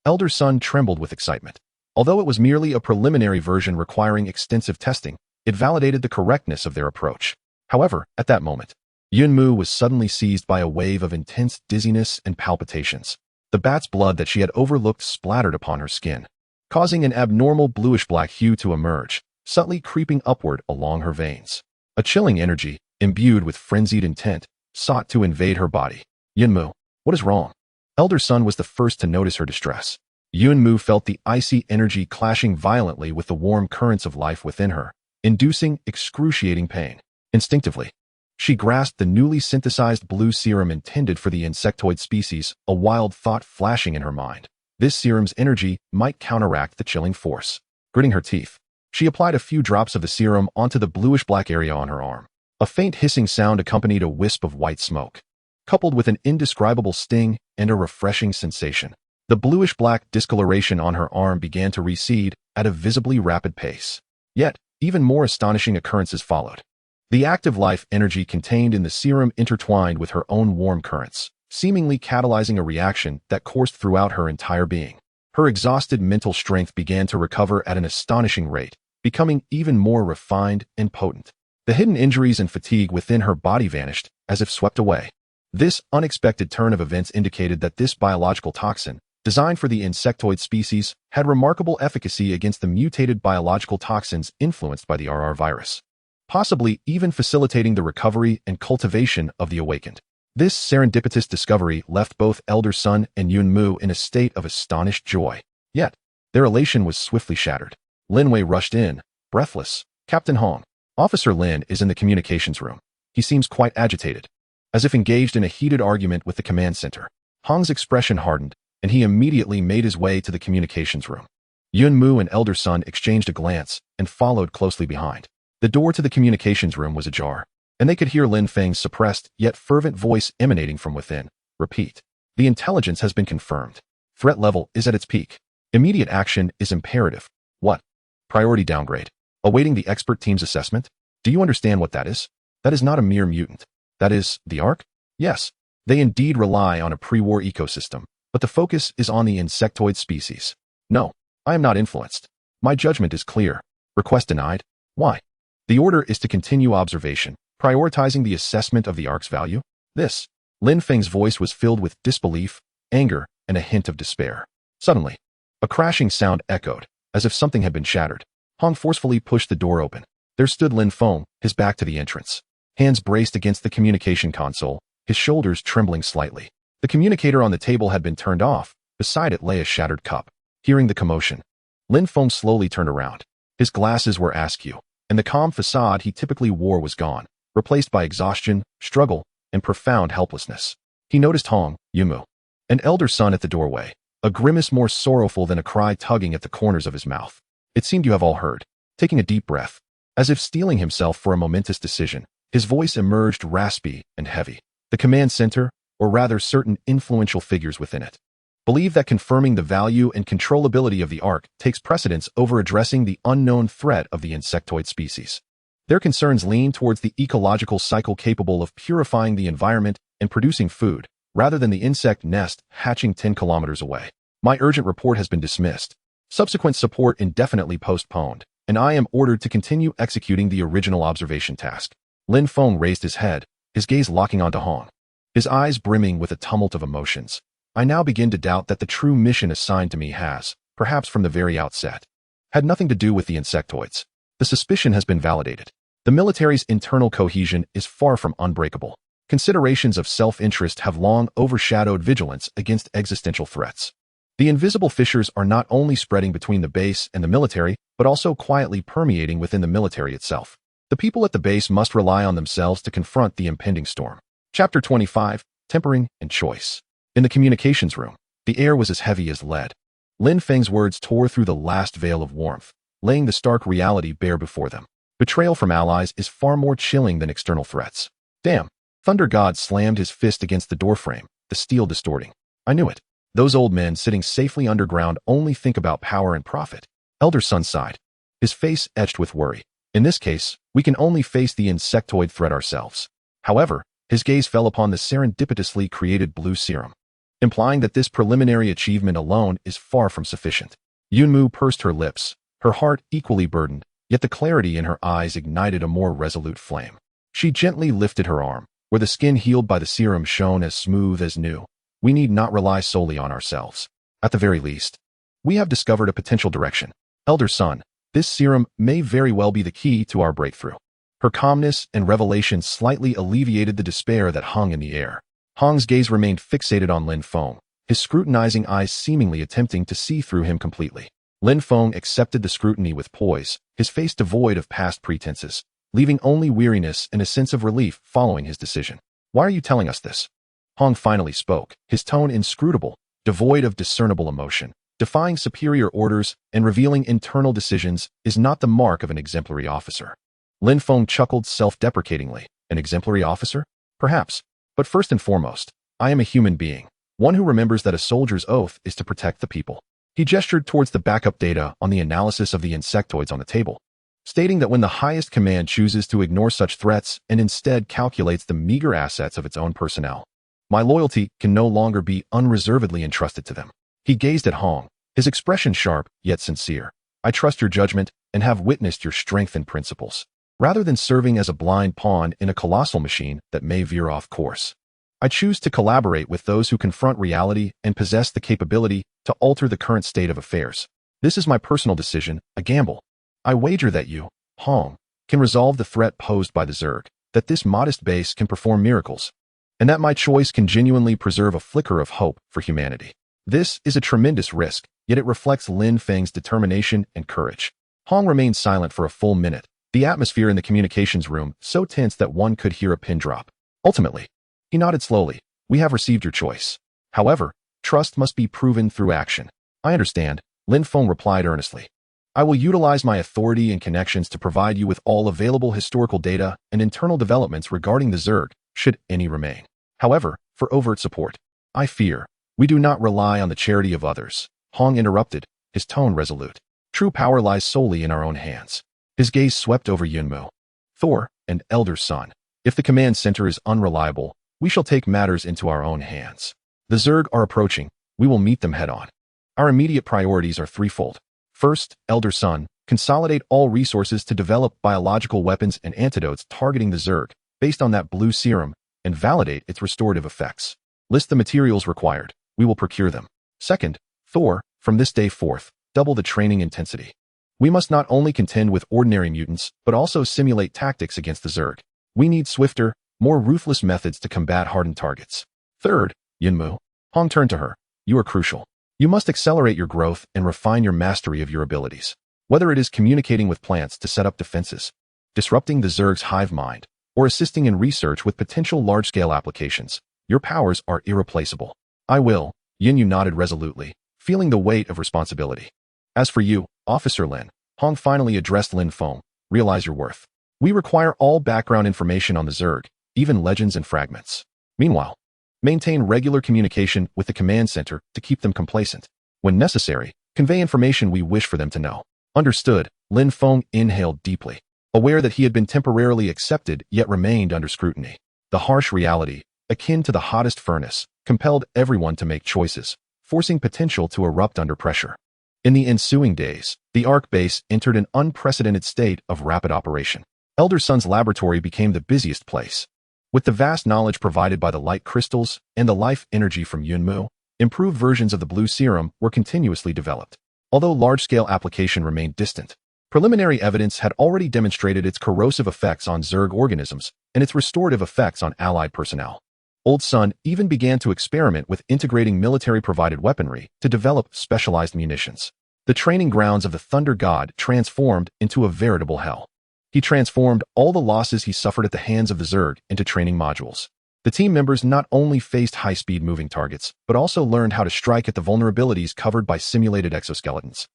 Elder Sun trembled with excitement. Although it was merely a preliminary version requiring extensive testing, it validated the correctness of their approach. However, at that moment, Yunmu was suddenly seized by a wave of intense dizziness and palpitations. The bat's blood that she had overlooked splattered upon her skin, causing an abnormal bluish-black hue to emerge, subtly creeping upward along her veins. A chilling energy, imbued with frenzied intent, sought to invade her body. Yunmu, what is wrong? Elder Sun was the first to notice her distress. Yunmu felt the icy energy clashing violently with the warm currents of life within her, inducing excruciating pain. Instinctively, she grasped the newly synthesized blue serum intended for the insectoid species, a wild thought flashing in her mind. This serum's energy might counteract the chilling force. Gritting her teeth, she applied a few drops of the serum onto the bluish-black area on her arm. A faint hissing sound accompanied a wisp of white smoke, coupled with an indescribable sting and a refreshing sensation. The bluish-black discoloration on her arm began to recede at a visibly rapid pace. Yet, even more astonishing occurrences followed. The active life energy contained in the serum intertwined with her own warm currents, seemingly catalyzing a reaction that coursed throughout her entire being. Her exhausted mental strength began to recover at an astonishing rate, becoming even more refined and potent. The hidden injuries and fatigue within her body vanished, as if swept away. This unexpected turn of events indicated that this biological toxin, designed for the insectoid species, had remarkable efficacy against the mutated biological toxins influenced by the RR virus, possibly even facilitating the recovery and cultivation of the awakened. This serendipitous discovery left both Elder Sun and Yunmu in a state of astonished joy. Yet, their elation was swiftly shattered. Lin Wei rushed in, breathless. Captain Hong. Officer Lin is in the communications room. He seems quite agitated, as if engaged in a heated argument with the command center. Hong's expression hardened, and he immediately made his way to the communications room. Yunmu and Elder Sun exchanged a glance and followed closely behind. The door to the communications room was ajar, and they could hear Lin Feng's suppressed yet fervent voice emanating from within. Repeat. The intelligence has been confirmed. Threat level is at its peak. Immediate action is imperative. What? Priority downgrade. Awaiting the expert team's assessment? Do you understand what that is? That is not a mere mutant. That is, the Ark? Yes. They indeed rely on a pre-war ecosystem, but the focus is on the insectoid species. No, I am not influenced. My judgment is clear. Request denied. Why? The order is to continue observation, prioritizing the assessment of the Ark's value. This. Lin Feng's voice was filled with disbelief, anger, and a hint of despair. Suddenly, a crashing sound echoed, as if something had been shattered. Hong forcefully pushed the door open. There stood Lin Feng, his back to the entrance. Hands braced against the communication console, his shoulders trembling slightly. The communicator on the table had been turned off. Beside it lay a shattered cup. Hearing the commotion, Lin Feng slowly turned around. His glasses were askew, and the calm facade he typically wore was gone, replaced by exhaustion, struggle, and profound helplessness. He noticed Hong, Yunmu, and Elder Sun at the doorway, a grimace more sorrowful than a cry tugging at the corners of his mouth. It seemed you have all heard. Taking a deep breath, as if steeling himself for a momentous decision, his voice emerged raspy and heavy. The command center, or rather certain influential figures within it, believe that confirming the value and controllability of the Ark takes precedence over addressing the unknown threat of the insectoid species. Their concerns lean towards the ecological cycle capable of purifying the environment and producing food, rather than the insect nest hatching 10 kilometers away. My urgent report has been dismissed. Subsequent support indefinitely postponed, and I am ordered to continue executing the original observation task. Lin Feng raised his head, his gaze locking onto Hong, his eyes brimming with a tumult of emotions. I now begin to doubt that the true mission assigned to me has, perhaps from the very outset, had nothing to do with the insectoids. The suspicion has been validated. The military's internal cohesion is far from unbreakable. Considerations of self-interest have long overshadowed vigilance against existential threats. The invisible fissures are not only spreading between the base and the military, but also quietly permeating within the military itself. The people at the base must rely on themselves to confront the impending storm. Chapter 25, Tempering and Choice. In the communications room, the air was as heavy as lead. Lin Feng's words tore through the last veil of warmth, laying the stark reality bare before them. Betrayal from allies is far more chilling than external threats. Damn! Thunder God slammed his fist against the doorframe, the steel distorting. I knew it. Those old men sitting safely underground only think about power and profit. Elder Sun sighed, his face etched with worry. In this case, we can only face the insectoid threat ourselves. However, his gaze fell upon the serendipitously created blue serum, implying that this preliminary achievement alone is far from sufficient. Yunmu pursed her lips, her heart equally burdened, yet the clarity in her eyes ignited a more resolute flame. She gently lifted her arm, where the skin healed by the serum shone as smooth as new. We need not rely solely on ourselves. At the very least, we have discovered a potential direction. Elder Sun, this serum may very well be the key to our breakthrough. Her calmness and revelation slightly alleviated the despair that hung in the air. Hong's gaze remained fixated on Lin Feng, his scrutinizing eyes seemingly attempting to see through him completely. Lin Feng accepted the scrutiny with poise, his face devoid of past pretenses, leaving only weariness and a sense of relief following his decision. Why are you telling us this? Hong finally spoke, his tone inscrutable, devoid of discernible emotion. Defying superior orders and revealing internal decisions is not the mark of an exemplary officer. Lin Feng chuckled self-deprecatingly. An exemplary officer? Perhaps. But first and foremost, I am a human being, one who remembers that a soldier's oath is to protect the people. He gestured towards the backup data on the analysis of the insectoids on the table, stating that when the highest command chooses to ignore such threats and instead calculates the meager assets of its own personnel, my loyalty can no longer be unreservedly entrusted to them. He gazed at Hong, his expression sharp yet sincere. I trust your judgment and have witnessed your strength and principles, rather than serving as a blind pawn in a colossal machine that may veer off course. I choose to collaborate with those who confront reality and possess the capability to alter the current state of affairs. This is my personal decision, a gamble. I wager that you, Hong, can resolve the threat posed by the Zerg, that this modest base can perform miracles, and that my choice can genuinely preserve a flicker of hope for humanity. This is a tremendous risk, yet it reflects Lin Feng's determination and courage. Hong remained silent for a full minute, the atmosphere in the communications room so tense that one could hear a pin drop. Ultimately, he nodded slowly. We have received your choice. However, trust must be proven through action. I understand, Lin Feng replied earnestly. I will utilize my authority and connections to provide you with all available historical data and internal developments regarding the Zerg, should any remain. However, for overt support, I fear, we do not rely on the charity of others. Hong interrupted, his tone resolute. True power lies solely in our own hands. His gaze swept over Yunmu, Thor, and Elder Sun. If the command center is unreliable, we shall take matters into our own hands. The Zerg are approaching. We will meet them head-on. Our immediate priorities are threefold. First, Elder Sun, consolidate all resources to develop biological weapons and antidotes targeting the Zerg, based on that blue serum, and validate its restorative effects. List the materials required. We will procure them. Second, Thor, from this day forth, double the training intensity. We must not only contend with ordinary mutants, but also simulate tactics against the Zerg. We need swifter, more ruthless methods to combat hardened targets. Third, Yunmu. Hong turned to her. You are crucial. You must accelerate your growth and refine your mastery of your abilities. Whether it is communicating with plants to set up defenses, disrupting the Zerg's hive mind, or assisting in research with potential large-scale applications, your powers are irreplaceable. I will, Yunyu nodded resolutely, feeling the weight of responsibility. As for you, Officer Lin, Hong finally addressed Lin Feng, realize your worth. We require all background information on the Zerg, even legends and fragments. Meanwhile, maintain regular communication with the command center to keep them complacent. When necessary, convey information we wish for them to know. Understood, Lin Feng inhaled deeply, aware that he had been temporarily accepted yet remained under scrutiny. The harsh reality, akin to the hottest furnace, compelled everyone to make choices, forcing potential to erupt under pressure. In the ensuing days, the Ark base entered an unprecedented state of rapid operation. Elder Sun's laboratory became the busiest place. With the vast knowledge provided by the light crystals and the life energy from Yunmu, improved versions of the blue serum were continuously developed. Although large-scale application remained distant, preliminary evidence had already demonstrated its corrosive effects on Zerg organisms and its restorative effects on allied personnel. Old Sun even began to experiment with integrating military-provided weaponry to develop specialized munitions. The training grounds of the Thunder God transformed into a veritable hell. He transformed all the losses he suffered at the hands of the Zerg into training modules. The team members not only faced high-speed moving targets, but also learned how to strike at the vulnerabilities covered by simulated exoskeletons,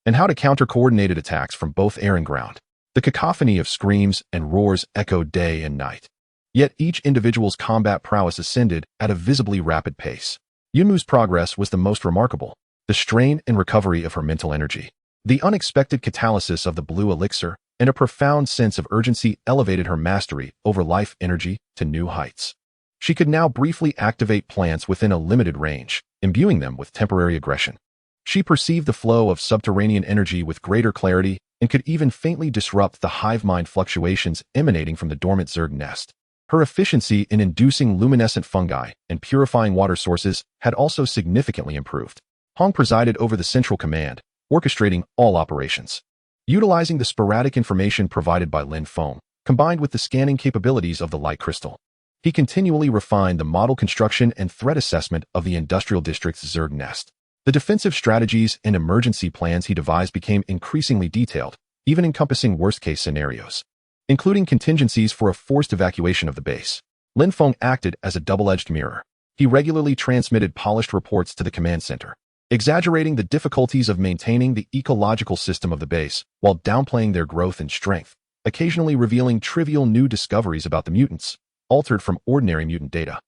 and how to counter coordinated attacks from both air and ground. The cacophony of screams and roars echoed day and night. Yet each individual's combat prowess ascended at a visibly rapid pace. Yunmu's progress was the most remarkable. The strain and recovery of her mental energy, the unexpected catalysis of the blue elixir, and a profound sense of urgency elevated her mastery over life energy to new heights. She could now briefly activate plants within a limited range, imbuing them with temporary aggression. She perceived the flow of subterranean energy with greater clarity and could even faintly disrupt the hive mind fluctuations emanating from the dormant Zerg nest. Her efficiency in inducing luminescent fungi and purifying water sources had also significantly improved. Hong presided over the central command, orchestrating all operations. Utilizing the sporadic information provided by Lin Feng, combined with the scanning capabilities of the light crystal, he continually refined the model construction and threat assessment of the industrial district's Zerg nest. The defensive strategies and emergency plans he devised became increasingly detailed, even encompassing worst-case scenarios, including contingencies for a forced evacuation of the base. Lin Feng acted as a double-edged mirror. He regularly transmitted polished reports to the command center, exaggerating the difficulties of maintaining the ecological system of the base while downplaying their growth and strength, occasionally revealing trivial new discoveries about the mutants, altered from ordinary mutant data.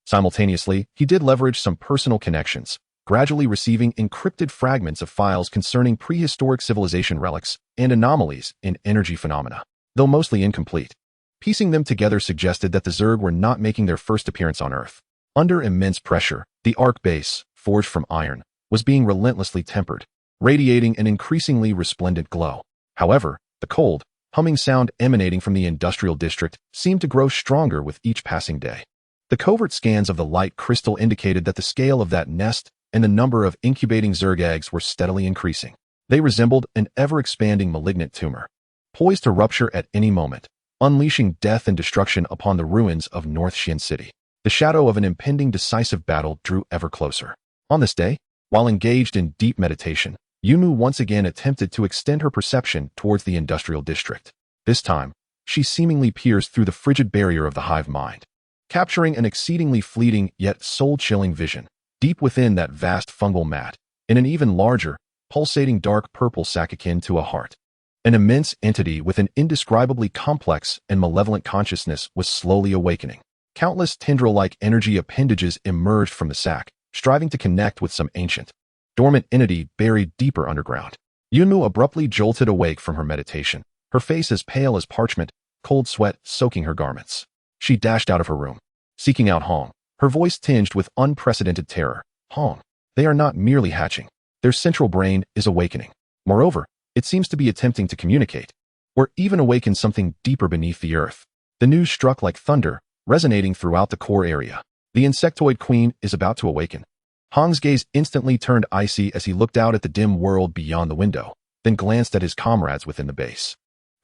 Simultaneously, he did leverage some personal connections, gradually receiving encrypted fragments of files concerning prehistoric civilization relics and anomalies in energy phenomena, though mostly incomplete. Piecing them together suggested that the Zerg were not making their first appearance on Earth. Under immense pressure, the Ark base, forged from iron, was being relentlessly tempered, radiating an increasingly resplendent glow. However, the cold, humming sound emanating from the industrial district seemed to grow stronger with each passing day. The covert scans of the light crystal indicated that the scale of that nest and the number of incubating Zerg eggs were steadily increasing. They resembled an ever-expanding malignant tumor, poised to rupture at any moment, unleashing death and destruction upon the ruins of North Shin City. The shadow of an impending decisive battle drew ever closer. On this day, while engaged in deep meditation, Yunmu once again attempted to extend her perception towards the industrial district. This time, she seemingly pierced through the frigid barrier of the hive mind, capturing an exceedingly fleeting yet soul-chilling vision. Deep within that vast fungal mat, in an even larger, pulsating dark purple sac akin to a heart, an immense entity with an indescribably complex and malevolent consciousness was slowly awakening. Countless tendril-like energy appendages emerged from the sac, striving to connect with some ancient, dormant entity buried deeper underground. Yunmu abruptly jolted awake from her meditation, her face as pale as parchment, cold sweat soaking her garments. She dashed out of her room, seeking out Hong, her voice tinged with unprecedented terror. Hong, they are not merely hatching. Their central brain is awakening. Moreover, it seems to be attempting to communicate, or even awaken something deeper beneath the earth. The news struck like thunder, resonating throughout the core area. The insectoid queen is about to awaken. Hong's gaze instantly turned icy as he looked out at the dim world beyond the window, then glanced at his comrades within the base,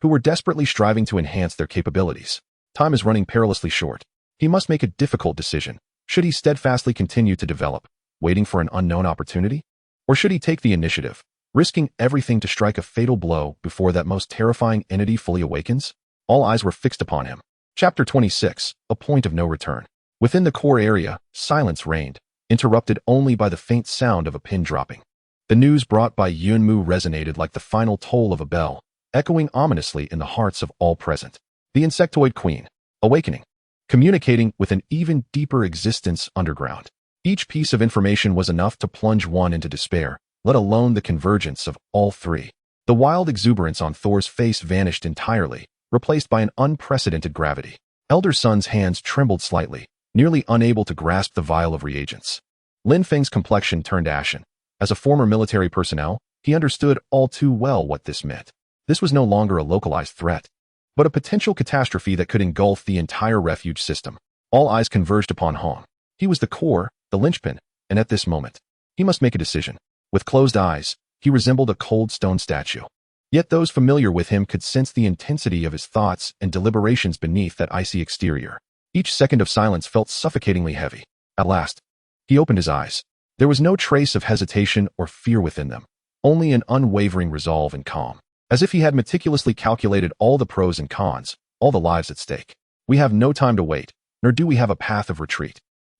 who were desperately striving to enhance their capabilities. Time is running perilously short. He must make a difficult decision. Should he steadfastly continue to develop, waiting for an unknown opportunity? Or should he take the initiative, risking everything to strike a fatal blow before that most terrifying entity fully awakens? All eyes were fixed upon him. Chapter 26, A Point of No Return. Within the core area, silence reigned, interrupted only by the faint sound of a pin dropping. The news brought by Yunmu resonated like the final toll of a bell, echoing ominously in the hearts of all present. The insectoid queen, awakening, communicating with an even deeper existence underground. Each piece of information was enough to plunge one into despair, let alone the convergence of all three. The wild exuberance on Thor's face vanished entirely, replaced by an unprecedented gravity. Elder Sun's hands trembled slightly, nearly unable to grasp the vial of reagents. Lin Feng's complexion turned ashen. As a former military personnel, he understood all too well what this meant. This was no longer a localized threat, but a potential catastrophe that could engulf the entire refuge system. All eyes converged upon Hong. He was the core, the linchpin, and at this moment, he must make a decision. With closed eyes, he resembled a cold stone statue. Yet those familiar with him could sense the intensity of his thoughts and deliberations beneath that icy exterior. Each second of silence felt suffocatingly heavy. At last, he opened his eyes. There was no trace of hesitation or fear within them, only an unwavering resolve and calm, as if he had meticulously calculated all the pros and cons, all the lives at stake. We have no time to wait, nor do we have a path of retreat.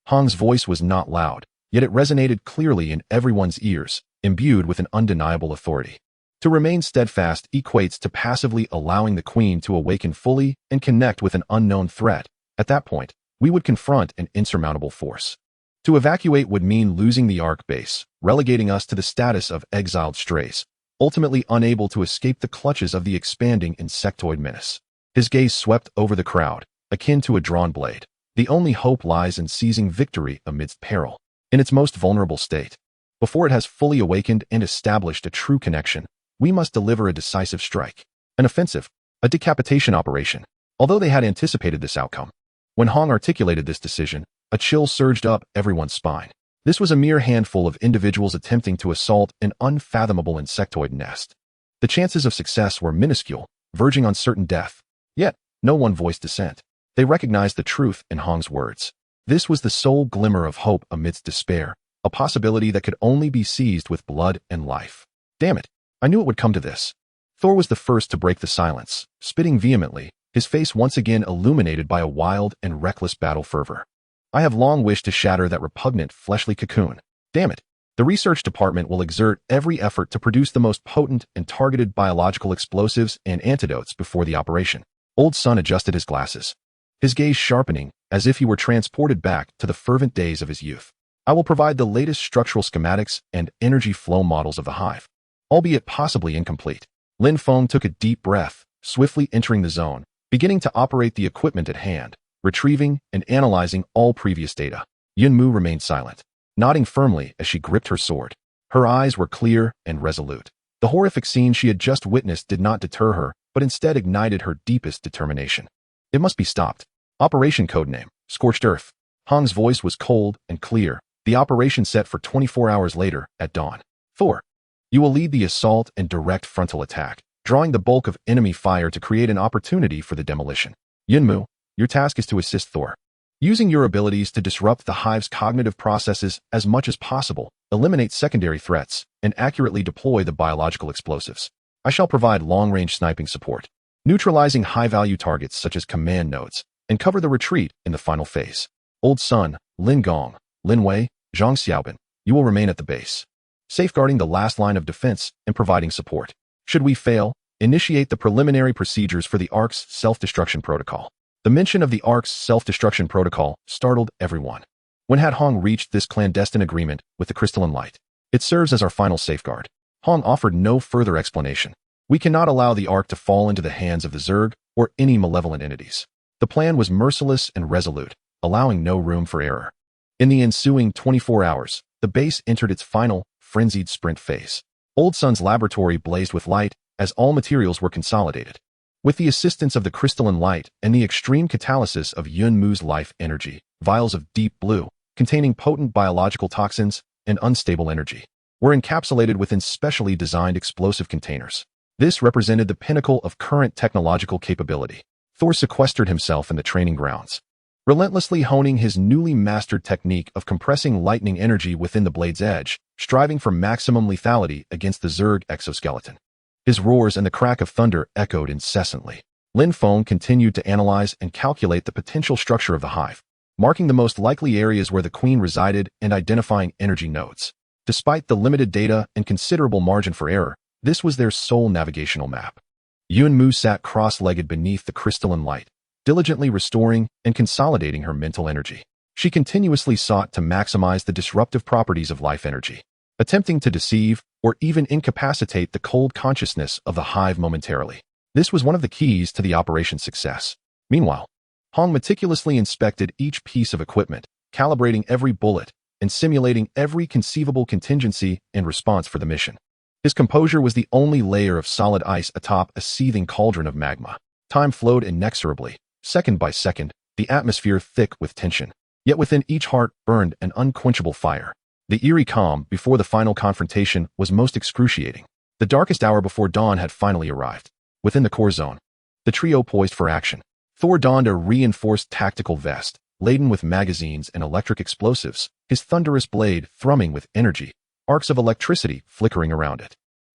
Hong's voice was not loud, yet it resonated clearly in everyone's ears, imbued with an undeniable authority. To remain steadfast equates to passively allowing the Queen to awaken fully and connect with an unknown threat. At that point, we would confront an insurmountable force. To evacuate would mean losing the Ark base, relegating us to the status of exiled strays, ultimately unable to escape the clutches of the expanding insectoid menace. His gaze swept over the crowd, akin to a drawn blade. The only hope lies in seizing victory amidst peril, in its most vulnerable state. Before it has fully awakened and established a true connection, we must deliver a decisive strike, an offensive, a decapitation operation. Although they had anticipated this outcome, when Hong articulated this decision, a chill surged up everyone's spine. This was a mere handful of individuals attempting to assault an unfathomable insectoid nest. The chances of success were minuscule, verging on certain death. Yet, no one voiced dissent. They recognized the truth in Hong's words. This was the sole glimmer of hope amidst despair, a possibility that could only be seized with blood and life. Damn it, I knew it would come to this. Thor was the first to break the silence, spitting vehemently, his face once again illuminated by a wild and reckless battle fervor. I have long wished to shatter that repugnant fleshly cocoon. Damn it. The research department will exert every effort to produce the most potent and targeted biological explosives and antidotes before the operation. Old Sun adjusted his glasses, his gaze sharpening as if he were transported back to the fervent days of his youth. I will provide the latest structural schematics and energy flow models of the hive, albeit possibly incomplete. Lin Feng took a deep breath, swiftly entering the zone, beginning to operate the equipment at hand, retrieving and analyzing all previous data. Yun Mu remained silent, nodding firmly as she gripped her sword. Her eyes were clear and resolute. The horrific scene she had just witnessed did not deter her, but instead ignited her deepest determination. It must be stopped. Operation codename, Scorched Earth. Hong's voice was cold and clear, the operation set for 24 hours later at dawn. Thor, you will lead the assault and direct frontal attack, drawing the bulk of enemy fire to create an opportunity for the demolition. Yun Mu, your task is to assist Thor, using your abilities to disrupt the hive's cognitive processes as much as possible, eliminate secondary threats, and accurately deploy the biological explosives. I shall provide long-range sniping support, neutralizing high-value targets such as command nodes, and cover the retreat in the final phase. Old Sun, Lin Gong, Lin Wei, Zhang Xiaobin, you will remain at the base, safeguarding the last line of defense and providing support. Should we fail, initiate the preliminary procedures for the Ark's self-destruction protocol. The mention of the Ark's self-destruction protocol startled everyone. When had Hong reached this clandestine agreement with the crystalline light? It serves as our final safeguard. Hong offered no further explanation. We cannot allow the Ark to fall into the hands of the Zerg or any malevolent entities. The plan was merciless and resolute, allowing no room for error. In the ensuing 24 hours, the base entered its final, frenzied sprint phase. Old Sun's laboratory blazed with light as all materials were consolidated. With the assistance of the crystalline light and the extreme catalysis of Yun Mu's life energy, vials of deep blue, containing potent biological toxins and unstable energy, were encapsulated within specially designed explosive containers. This represented the pinnacle of current technological capability. Thor sequestered himself in the training grounds, relentlessly honing his newly mastered technique of compressing lightning energy within the blade's edge, striving for maximum lethality against the Zerg exoskeleton. His roars and the crack of thunder echoed incessantly. Lin Feng continued to analyze and calculate the potential structure of the hive, marking the most likely areas where the Queen resided and identifying energy nodes. Despite the limited data and considerable margin for error, this was their sole navigational map. Yun Mu sat cross-legged beneath the crystalline light, diligently restoring and consolidating her mental energy. She continuously sought to maximize the disruptive properties of life energy, attempting to deceive or even incapacitate the cold consciousness of the hive momentarily. This was one of the keys to the operation's success. Meanwhile, Hong meticulously inspected each piece of equipment, calibrating every bullet and simulating every conceivable contingency and response for the mission. His composure was the only layer of solid ice atop a seething cauldron of magma. Time flowed inexorably, second by second, the atmosphere thick with tension. Yet within each heart burned an unquenchable fire. The eerie calm before the final confrontation was most excruciating. The darkest hour before dawn had finally arrived. Within the core zone, the trio poised for action, Thor donned a reinforced tactical vest, laden with magazines and electric explosives, his thunderous blade thrumming with energy, arcs of electricity flickering around it.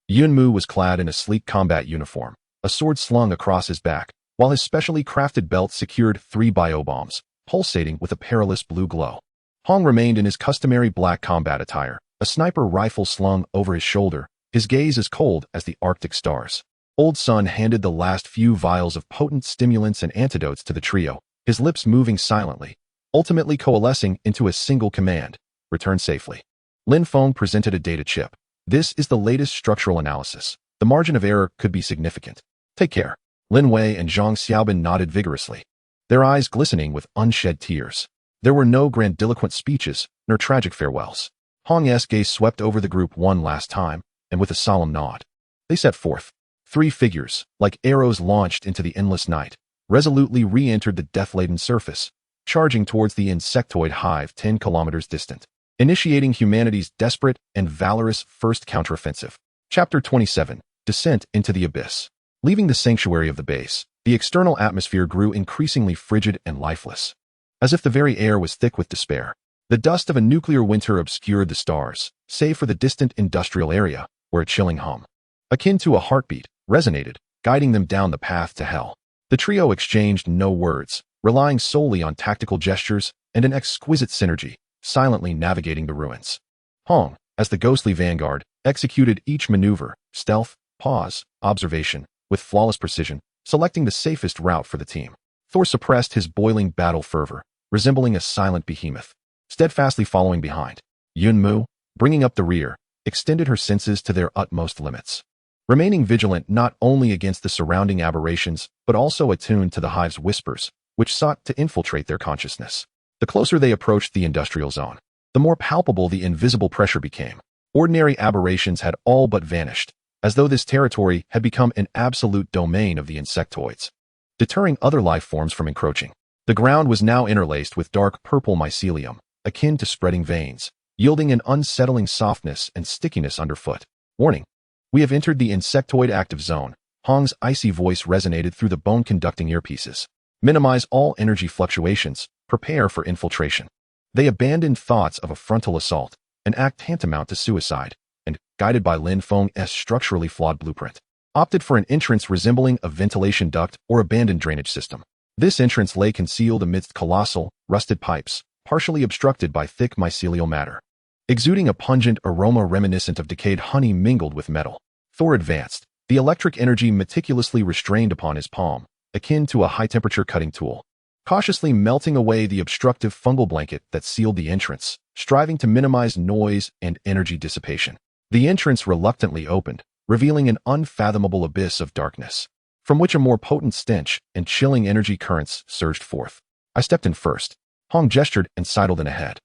Yunmu was clad in a sleek combat uniform, a sword slung across his back, while his specially crafted belt secured 3 biobombs, pulsating with a perilous blue glow. Hong remained in his customary black combat attire, a sniper rifle slung over his shoulder, his gaze as cold as the Arctic stars. Old Sun handed the last few vials of potent stimulants and antidotes to the trio, his lips moving silently, ultimately coalescing into a single command: return safely. Lin Feng presented a data chip. This is the latest structural analysis. The margin of error could be significant. Take care. Lin Wei and Zhang Xiaobin nodded vigorously, their eyes glistening with unshed tears. There were no grandiloquent speeches, nor tragic farewells. Hong's gaze swept over the group one last time, and with a solemn nod, they set forth. 3 figures, like arrows launched into the endless night, resolutely re-entered the death-laden surface, charging towards the insectoid hive 10 kilometers distant, initiating humanity's desperate and valorous first counteroffensive. Chapter 27, Descent into the Abyss. Leaving the sanctuary of the base, the external atmosphere grew increasingly frigid and lifeless, as if the very air was thick with despair. The dust of a nuclear winter obscured the stars, save for the distant industrial area, where a chilling hum, akin to a heartbeat, resonated, guiding them down the path to hell. The trio exchanged no words, relying solely on tactical gestures and an exquisite synergy, silently navigating the ruins. Hong, as the ghostly vanguard, executed each maneuver, stealth, pause, observation, with flawless precision, selecting the safest route for the team. Thor suppressed his boiling battle fervor, resembling a silent behemoth, steadfastly following behind. Yunmu, bringing up the rear, extended her senses to their utmost limits, remaining vigilant not only against the surrounding aberrations, but also attuned to the hive's whispers, which sought to infiltrate their consciousness. The closer they approached the industrial zone, the more palpable the invisible pressure became. Ordinary aberrations had all but vanished, as though this territory had become an absolute domain of the insectoids, deterring other life forms from encroaching. The ground was now interlaced with dark purple mycelium, akin to spreading veins, yielding an unsettling softness and stickiness underfoot. Warning: we have entered the insectoid active zone. Hong's icy voice resonated through the bone-conducting earpieces. Minimize all energy fluctuations. Prepare for infiltration. They abandoned thoughts of a frontal assault, an act tantamount to suicide, and, guided by Lin Feng's structurally flawed blueprint, opted for an entrance resembling a ventilation duct or abandoned drainage system. This entrance lay concealed amidst colossal, rusted pipes, partially obstructed by thick mycelial matter, exuding a pungent aroma reminiscent of decayed honey mingled with metal. Thor advanced, the electric energy meticulously restrained upon his palm, akin to a high-temperature cutting tool, cautiously melting away the obstructive fungal blanket that sealed the entrance, striving to minimize noise and energy dissipation. The entrance reluctantly opened, revealing an unfathomable abyss of darkness, from which a more potent stench and chilling energy currents surged forth. I stepped in first. Hong gestured and sidled in ahead.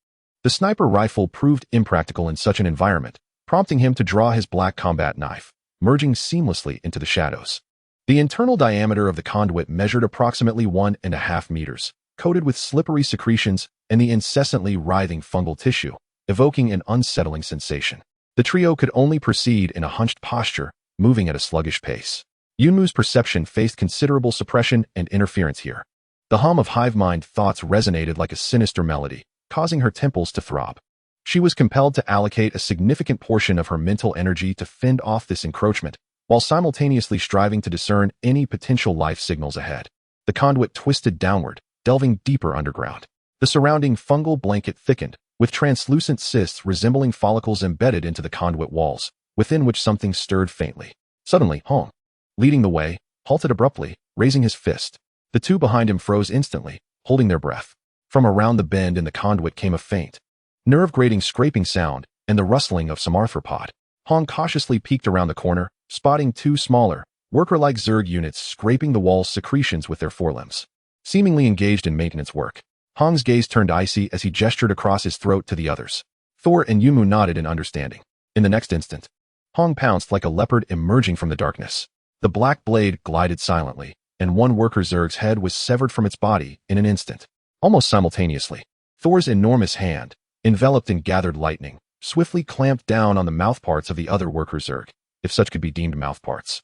The sniper rifle proved impractical in such an environment, prompting him to draw his black combat knife, merging seamlessly into the shadows. The internal diameter of the conduit measured approximately 1.5 meters, coated with slippery secretions and the incessantly writhing fungal tissue, evoking an unsettling sensation. The trio could only proceed in a hunched posture, moving at a sluggish pace. Yunmu's perception faced considerable suppression and interference here. The hum of hive-mind thoughts resonated like a sinister melody, causing her temples to throb. She was compelled to allocate a significant portion of her mental energy to fend off this encroachment, while simultaneously striving to discern any potential life signals ahead. The conduit twisted downward, delving deeper underground. The surrounding fungal blanket thickened, with translucent cysts resembling follicles embedded into the conduit walls, within which something stirred faintly. Suddenly, Hong, leading the way, halted abruptly, raising his fist. The two behind him froze instantly, holding their breath. From around the bend in the conduit came a faint, nerve-grating scraping sound and the rustling of some arthropod. Hong cautiously peeked around the corner, spotting 2 smaller, worker-like Zerg units scraping the wall's secretions with their forelimbs, seemingly engaged in maintenance work. Hong's gaze turned icy as he gestured across his throat to the others. Thor and Yumu nodded in understanding. In the next instant, Hong pounced like a leopard emerging from the darkness. The black blade glided silently, and one worker Zerg's head was severed from its body in an instant. Almost simultaneously, Thor's enormous hand, enveloped in gathered lightning, swiftly clamped down on the mouthparts of the other worker Zerg, if such could be deemed mouthparts.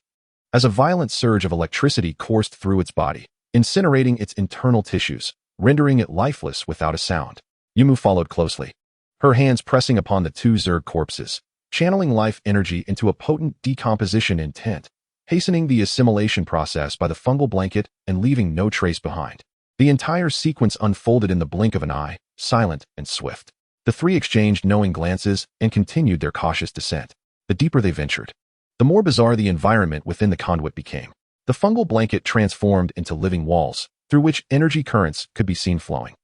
As a violent surge of electricity coursed through its body, incinerating its internal tissues, rendering it lifeless without a sound. Yumu followed closely, her hands pressing upon the two Zerg corpses, channeling life energy into a potent decomposition intent, hastening the assimilation process by the fungal blanket and leaving no trace behind. The entire sequence unfolded in the blink of an eye, silent and swift. The three exchanged knowing glances and continued their cautious descent. The deeper they ventured, the more bizarre the environment within the conduit became. The fungal blanket transformed into living walls, through which energy currents could be seen flowing.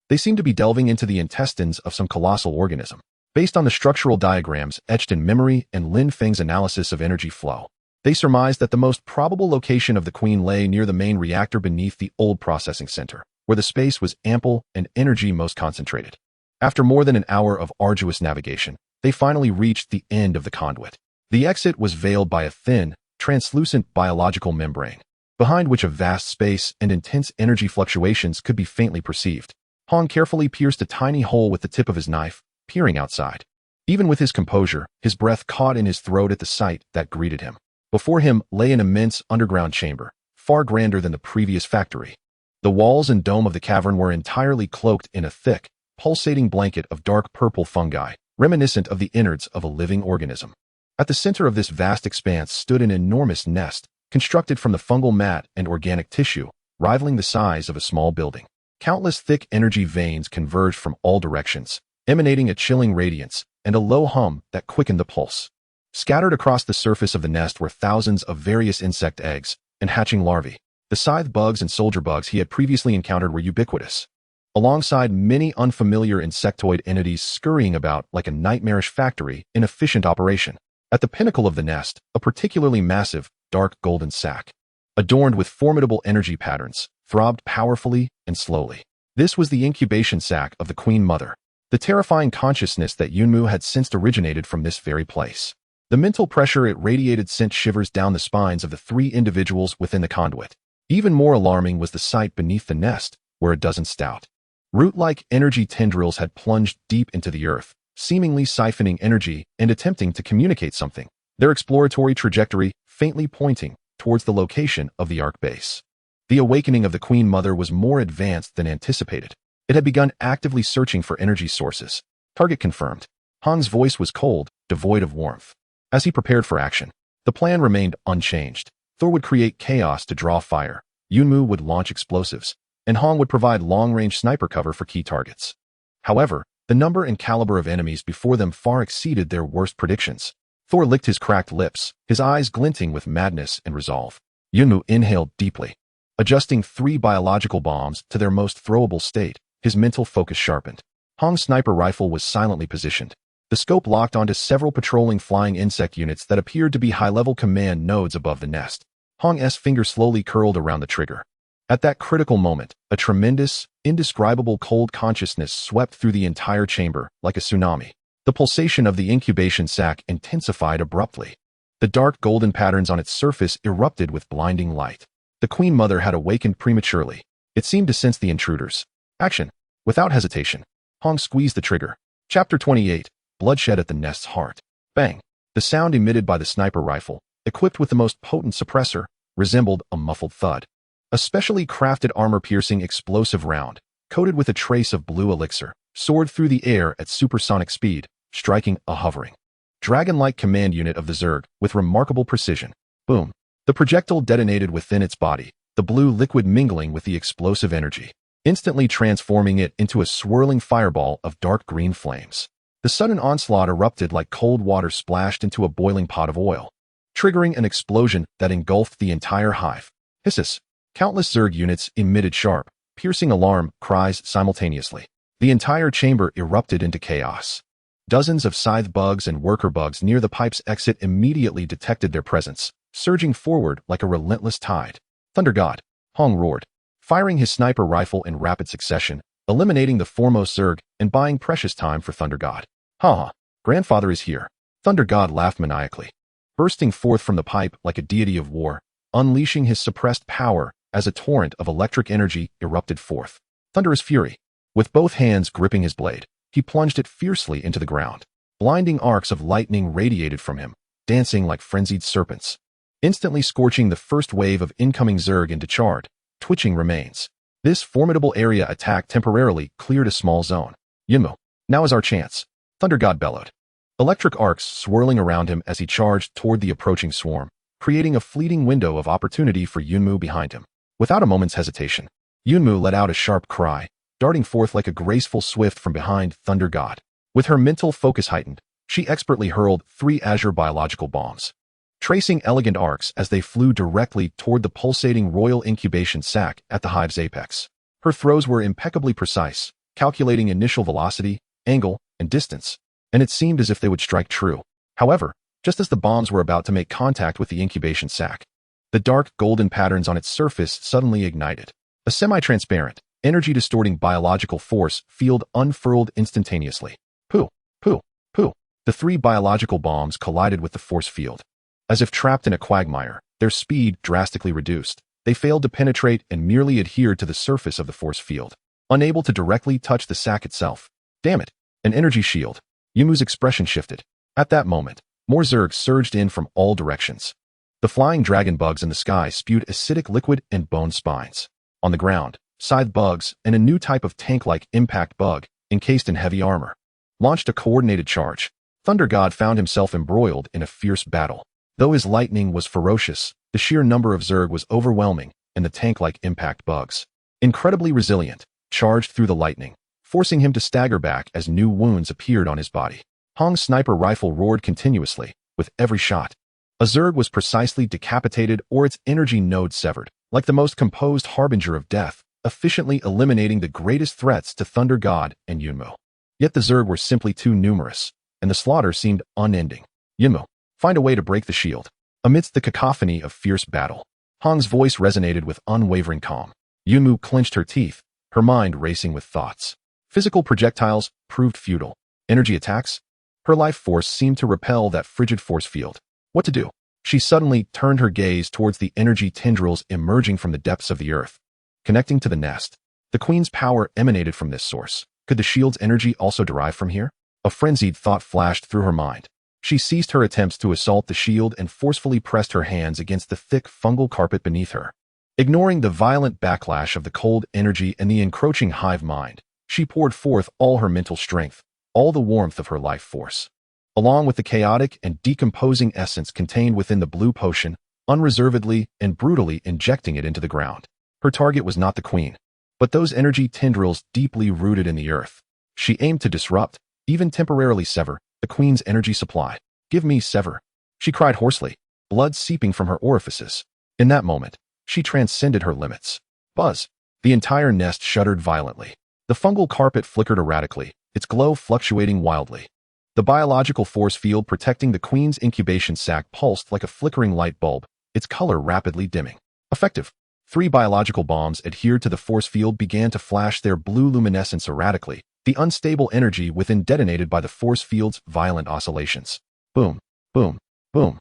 They seemed to be delving into the intestines of some colossal organism. Based on the structural diagrams etched in memory and Lin Feng's analysis of energy flow, they surmised that the most probable location of the Queen lay near the main reactor beneath the old processing center, where the space was ample and energy most concentrated. After more than an hour of arduous navigation, they finally reached the end of the conduit. The exit was veiled by a thin, translucent biological membrane, behind which a vast space and intense energy fluctuations could be faintly perceived. Hong carefully pierced a tiny hole with the tip of his knife, peering outside. Even with his composure, his breath caught in his throat at the sight that greeted him. Before him lay an immense underground chamber, far grander than the previous factory. The walls and dome of the cavern were entirely cloaked in a thick, pulsating blanket of dark purple fungi, reminiscent of the innards of a living organism. At the center of this vast expanse stood an enormous nest, constructed from the fungal mat and organic tissue, rivaling the size of a small building. Countless thick energy veins converged from all directions, emanating a chilling radiance and a low hum that quickened the pulse. Scattered across the surface of the nest were thousands of various insect eggs and hatching larvae. The scythe bugs and soldier bugs he had previously encountered were ubiquitous, alongside many unfamiliar insectoid entities scurrying about like a nightmarish factory in efficient operation. At the pinnacle of the nest, a particularly massive, dark golden sac, adorned with formidable energy patterns, throbbed powerfully and slowly. This was the incubation sac of the Queen Mother. The terrifying consciousness that Yunmu had sensed originated from this very place. The mental pressure it radiated sent shivers down the spines of the three individuals within the conduit. Even more alarming was the sight beneath the nest, where a dozen stout, root-like energy tendrils had plunged deep into the earth, seemingly siphoning energy and attempting to communicate something, their exploratory trajectory faintly pointing towards the location of the Ark base. The awakening of the Queen Mother was more advanced than anticipated. It had begun actively searching for energy sources. Target confirmed. Hong's voice was cold, devoid of warmth. As he prepared for action, the plan remained unchanged. Thor would create chaos to draw fire, Yunmu would launch explosives, and Hong would provide long-range sniper cover for key targets. However, the number and caliber of enemies before them far exceeded their worst predictions. Thor licked his cracked lips, his eyes glinting with madness and resolve. Yunmu inhaled deeply. Adjusting 3 biological bombs to their most throwable state, his mental focus sharpened. Hong's sniper rifle was silently positioned. The scope locked onto several patrolling flying insect units that appeared to be high-level command nodes above the nest. Hong's finger slowly curled around the trigger. At that critical moment, a tremendous, indescribable cold consciousness swept through the entire chamber like a tsunami. The pulsation of the incubation sac intensified abruptly. The dark golden patterns on its surface erupted with blinding light. The Queen Mother had awakened prematurely. It seemed to sense the intruders. Action. Without hesitation, Hong squeezed the trigger. Chapter 28. Bloodshed at the nest's heart. Bang. The sound emitted by the sniper rifle, equipped with the most potent suppressor, resembled a muffled thud. A specially crafted armor-piercing explosive round, coated with a trace of blue elixir, soared through the air at supersonic speed, striking a hovering, dragon-like command unit of the Zerg with remarkable precision. Boom. The projectile detonated within its body, the blue liquid mingling with the explosive energy, instantly transforming it into a swirling fireball of dark green flames. The sudden onslaught erupted like cold water splashed into a boiling pot of oil, triggering an explosion that engulfed the entire hive. Hisses. Countless Zerg units emitted sharp, piercing alarm cries simultaneously. The entire chamber erupted into chaos. Dozens of scythe bugs and worker bugs near the pipe's exit immediately detected their presence, surging forward like a relentless tide. Thunder God! Hong roared, firing his sniper rifle in rapid succession, eliminating the foremost Zerg and buying precious time for Thunder God. Ha! Grandfather is here. Thunder God laughed maniacally, bursting forth from the pipe like a deity of war, unleashing his suppressed power as a torrent of electric energy erupted forth. Thunderous fury. With both hands gripping his blade, he plunged it fiercely into the ground. Blinding arcs of lightning radiated from him, dancing like frenzied serpents, instantly scorching the first wave of incoming Zerg into charred, twitching remains. This formidable area attack temporarily cleared a small zone. Yunmu, now is our chance, Thunder God bellowed. Electric arcs swirling around him as he charged toward the approaching swarm, creating a fleeting window of opportunity for Yunmu behind him. Without a moment's hesitation, Yunmu let out a sharp cry, darting forth like a graceful swift from behind Thunder God. With her mental focus heightened, she expertly hurled 3 azure biological bombs, tracing elegant arcs as they flew directly toward the pulsating royal incubation sac at the hive's apex. Her throws were impeccably precise, calculating initial velocity, angle, and distance, and it seemed as if they would strike true. However, just as the bombs were about to make contact with the incubation sac, the dark golden patterns on its surface suddenly ignited. A semi-transparent, energy-distorting biological force field unfurled instantaneously. Pooh, pooh, pooh. The 3 biological bombs collided with the force field. As if trapped in a quagmire, their speed drastically reduced. They failed to penetrate and merely adhered to the surface of the force field, unable to directly touch the sac itself. Damn it, an energy shield. Yumu's expression shifted. At that moment, more zergs surged in from all directions. The flying dragon bugs in the sky spewed acidic liquid and bone spines. On the ground, scythe bugs and a new type of tank-like impact bug, encased in heavy armor, launched a coordinated charge. Thunder God found himself embroiled in a fierce battle. Though his lightning was ferocious, the sheer number of zerg was overwhelming, and the tank-like impact bugs, incredibly resilient, charged through the lightning, forcing him to stagger back as new wounds appeared on his body. Hong's sniper rifle roared continuously, with every shot. A zerg was precisely decapitated or its energy node severed, like the most composed harbinger of death, efficiently eliminating the greatest threats to Thunder God and Yunmu. Yet the zerg were simply too numerous, and the slaughter seemed unending. Yunmu, find a way to break the shield. Amidst the cacophony of fierce battle, Hong's voice resonated with unwavering calm. Yunmu clenched her teeth, her mind racing with thoughts. Physical projectiles proved futile. Energy attacks? Her life force seemed to repel that frigid force field. What to do? She suddenly turned her gaze towards the energy tendrils emerging from the depths of the earth, connecting to the nest. The queen's power emanated from this source. Could the shield's energy also derive from here? A frenzied thought flashed through her mind. She ceased her attempts to assault the shield and forcefully pressed her hands against the thick fungal carpet beneath her. Ignoring the violent backlash of the cold energy and the encroaching hive mind, she poured forth all her mental strength, all the warmth of her life force. Along with the chaotic and decomposing essence contained within the blue potion, unreservedly and brutally injecting it into the ground. Her target was not the queen, but those energy tendrils deeply rooted in the earth. She aimed to disrupt, even temporarily sever, the queen's energy supply. Give me sever, she cried hoarsely, blood seeping from her orifices. In that moment, she transcended her limits. Buzz. The entire nest shuddered violently. The fungal carpet flickered erratically, its glow fluctuating wildly. The biological force field protecting the queen's incubation sac pulsed like a flickering light bulb, its color rapidly dimming. Effective. 3 biological bombs adhered to the force field began to flash their blue luminescence erratically, the unstable energy within detonated by the force field's violent oscillations. Boom, boom, boom.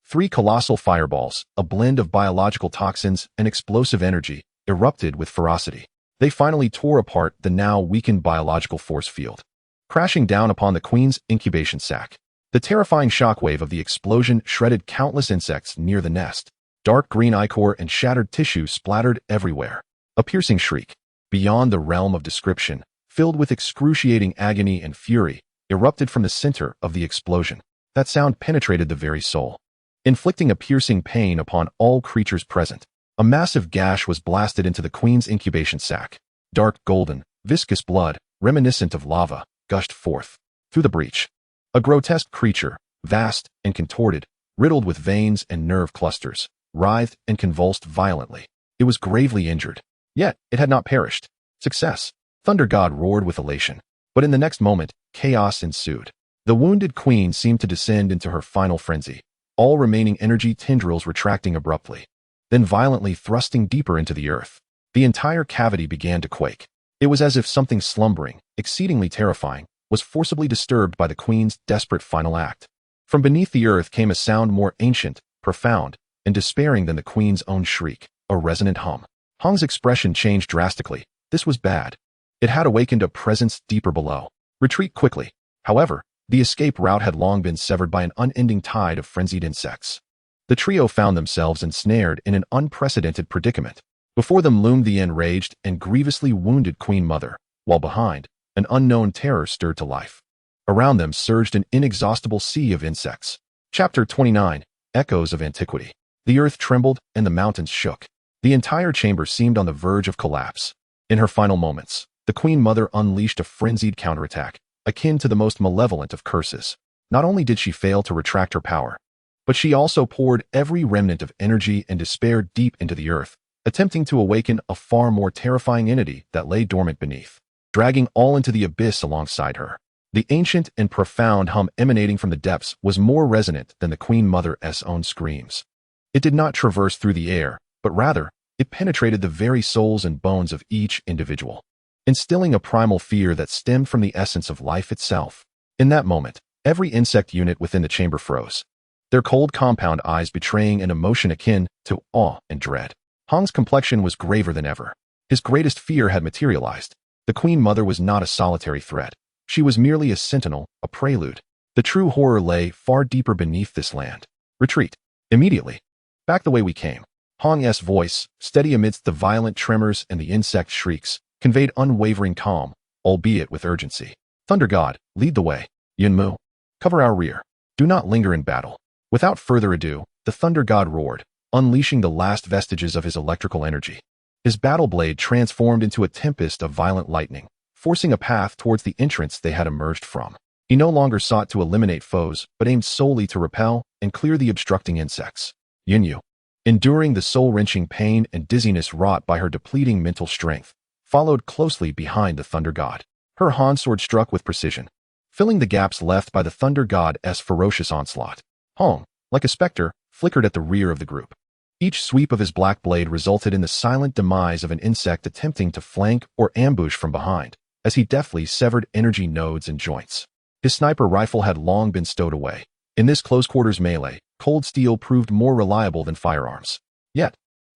3 colossal fireballs, a blend of biological toxins and explosive energy, erupted with ferocity. They finally tore apart the now weakened biological force field, crashing down upon the queen's incubation sac. The terrifying shockwave of the explosion shredded countless insects near the nest. Dark green ichor and shattered tissue splattered everywhere. A piercing shriek, beyond the realm of description, filled with excruciating agony and fury, erupted from the center of the explosion. That sound penetrated the very soul, inflicting a piercing pain upon all creatures present. A massive gash was blasted into the queen's incubation sac. Dark golden, viscous blood, reminiscent of lava, gushed forth through the breach. A grotesque creature, vast and contorted, riddled with veins and nerve clusters, writhed and convulsed violently. It was gravely injured, yet it had not perished. Success! Thunder God roared with elation. But in the next moment, chaos ensued. The wounded queen seemed to descend into her final frenzy, all remaining energy tendrils retracting abruptly, then violently thrusting deeper into the earth. The entire cavity began to quake. It was as if something slumbering, exceedingly terrifying, was forcibly disturbed by the queen's desperate final act. From beneath the earth came a sound more ancient, profound, and despairing than the queen's own shriek, a resonant hum. Hong's expression changed drastically. This was bad. It had awakened a presence deeper below. Retreat quickly. However, the escape route had long been severed by an unending tide of frenzied insects. The trio found themselves ensnared in an unprecedented predicament. Before them loomed the enraged and grievously wounded Queen Mother, while behind, an unknown terror stirred to life. Around them surged an inexhaustible sea of insects. Chapter 29, Echoes of Antiquity. The earth trembled and the mountains shook. The entire chamber seemed on the verge of collapse. In her final moments, the Queen Mother unleashed a frenzied counterattack, akin to the most malevolent of curses. Not only did she fail to retract her power, but she also poured every remnant of energy and despair deep into the earth, attempting to awaken a far more terrifying entity that lay dormant beneath, dragging all into the abyss alongside her. The ancient and profound hum emanating from the depths was more resonant than the Queen Mother's own screams. It did not traverse through the air, but rather, it penetrated the very souls and bones of each individual, instilling a primal fear that stemmed from the essence of life itself. In that moment, every insect unit within the chamber froze, their cold compound eyes betraying an emotion akin to awe and dread. Hong's complexion was graver than ever. His greatest fear had materialized. The Queen Mother was not a solitary threat. She was merely a sentinel, a prelude. The true horror lay far deeper beneath this land. Retreat. Immediately. Back the way we came. Hong's voice, steady amidst the violent tremors and the insect shrieks, conveyed unwavering calm, albeit with urgency. Thunder God, lead the way. Yunmu, cover our rear. Do not linger in battle. Without further ado, the Thunder God roared, unleashing the last vestiges of his electrical energy. His battle blade transformed into a tempest of violent lightning, forcing a path towards the entrance they had emerged from. He no longer sought to eliminate foes, but aimed solely to repel and clear the obstructing insects. Yunyu, enduring the soul-wrenching pain and dizziness wrought by her depleting mental strength, followed closely behind the Thunder God. Her Han sword struck with precision, filling the gaps left by the Thunder God's ferocious onslaught. Hong, like a specter, flickered at the rear of the group. Each sweep of his black blade resulted in the silent demise of an insect attempting to flank or ambush from behind, as he deftly severed energy nodes and joints. His sniper rifle had long been stowed away. In this close-quarters melee, cold steel proved more reliable than firearms. Yet,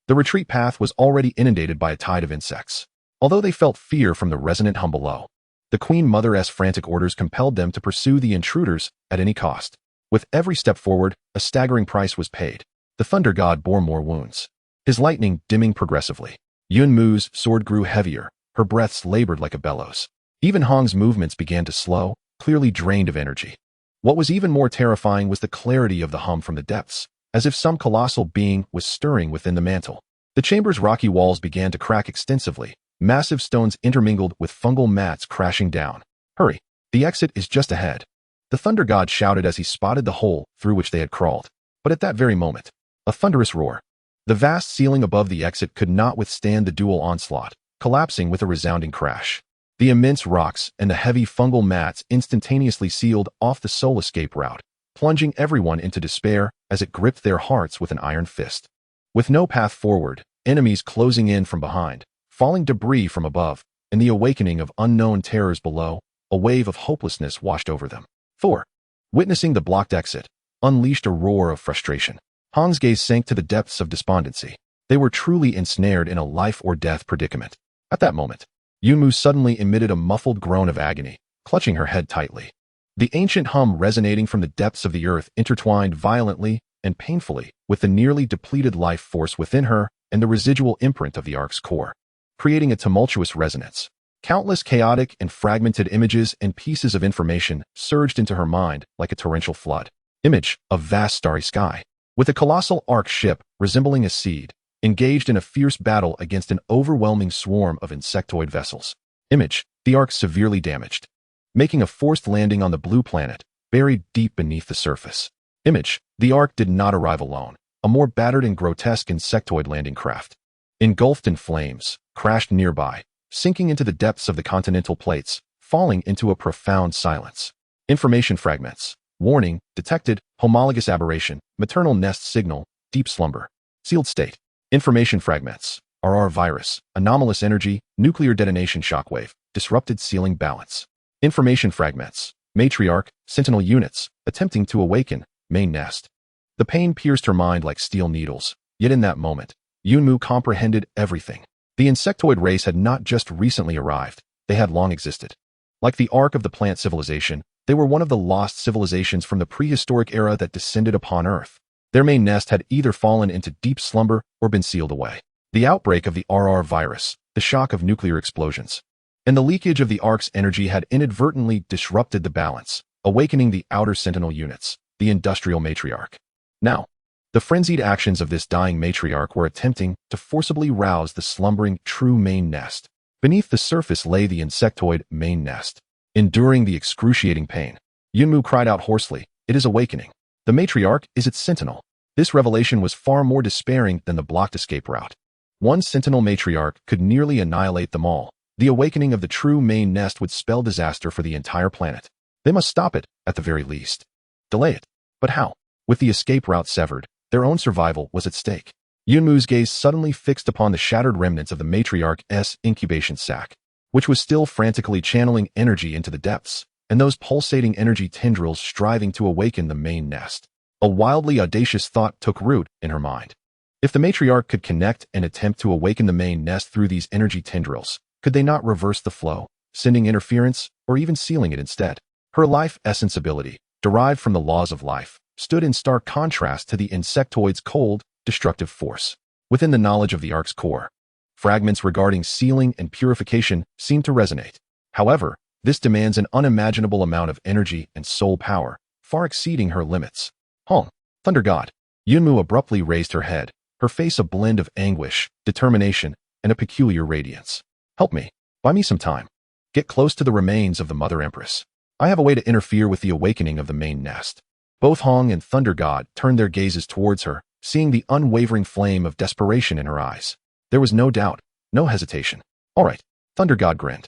the retreat path was already inundated by a tide of insects. Although they felt fear from the resonant hum below, the Queen Mother's frantic orders compelled them to pursue the intruders at any cost. With every step forward, a staggering price was paid. The Thunder God bore more wounds, his lightning dimming progressively. Yunmu's sword grew heavier, her breaths labored like a bellows. Even Hong's movements began to slow, clearly drained of energy. What was even more terrifying was the clarity of the hum from the depths, as if some colossal being was stirring within the mantle. The chamber's rocky walls began to crack extensively, massive stones intermingled with fungal mats crashing down. Hurry, the exit is just ahead. The Thunder God shouted as he spotted the hole through which they had crawled. But at that very moment, a thunderous roar. The vast ceiling above the exit could not withstand the dual onslaught, collapsing with a resounding crash. The immense rocks and the heavy fungal mats instantaneously sealed off the soul escape route, plunging everyone into despair as it gripped their hearts with an iron fist. With no path forward, enemies closing in from behind, falling debris from above, and the awakening of unknown terrors below, a wave of hopelessness washed over them. Thor, witnessing the blocked exit, unleashed a roar of frustration. Hong's gaze sank to the depths of despondency. They were truly ensnared in a life-or-death predicament. At that moment, Yunmu suddenly emitted a muffled groan of agony, clutching her head tightly. The ancient hum resonating from the depths of the earth intertwined violently and painfully with the nearly depleted life force within her and the residual imprint of the Ark's core, creating a tumultuous resonance. Countless chaotic and fragmented images and pieces of information surged into her mind like a torrential flood. Image of vast starry sky, with a colossal Ark ship resembling a seed, engaged in a fierce battle against an overwhelming swarm of insectoid vessels. Image, the Ark severely damaged, making a forced landing on the blue planet, buried deep beneath the surface. Image, the Ark did not arrive alone. A more battered and grotesque insectoid landing craft, engulfed in flames, crashed nearby, sinking into the depths of the continental plates, falling into a profound silence. Information fragments. Warning, detected, homologous aberration, maternal nest signal, deep slumber. Sealed state. Information fragments. RR virus, anomalous energy, nuclear detonation shockwave, disrupted sealing balance. Information fragments. Matriarch, sentinel units, attempting to awaken, main nest. The pain pierced her mind like steel needles, yet in that moment, Yunmu comprehended everything. The insectoid race had not just recently arrived, they had long existed. Like the Ark of the plant civilization, they were one of the lost civilizations from the prehistoric era that descended upon Earth. Their main nest had either fallen into deep slumber or been sealed away. The outbreak of the RR virus, the shock of nuclear explosions, and the leakage of the Ark's energy had inadvertently disrupted the balance, awakening the outer sentinel units, the industrial matriarch. Now, the frenzied actions of this dying matriarch were attempting to forcibly rouse the slumbering true main nest. Beneath the surface lay the insectoid main nest. Enduring the excruciating pain, Yunmu cried out hoarsely, "It is awakening. The matriarch is its sentinel." This revelation was far more despairing than the blocked escape route. One sentinel matriarch could nearly annihilate them all. The awakening of the true main nest would spell disaster for the entire planet. They must stop it, at the very least. Delay it. But how? With the escape route severed, their own survival was at stake. Yunmu's gaze suddenly fixed upon the shattered remnants of the matriarch's incubation sac, which was still frantically channeling energy into the depths, and those pulsating energy tendrils striving to awaken the main nest. A wildly audacious thought took root in her mind. If the matriarch could connect and attempt to awaken the main nest through these energy tendrils, could they not reverse the flow, sending interference, or even sealing it instead? Her life essence ability, derived from the laws of life, stood in stark contrast to the insectoid's cold, destructive force. Within the knowledge of the Ark's core, fragments regarding sealing and purification seemed to resonate. However, this demands an unimaginable amount of energy and soul power, far exceeding her limits. Hong, Thunder God. Yunmu abruptly raised her head, her face a blend of anguish, determination, and a peculiar radiance. Help me. Buy me some time. Get close to the remains of the Mother Empress. I have a way to interfere with the awakening of the main nest. Both Hong and Thunder God turned their gazes towards her, seeing the unwavering flame of desperation in her eyes. There was no doubt, no hesitation. All right, Thunder God grinned,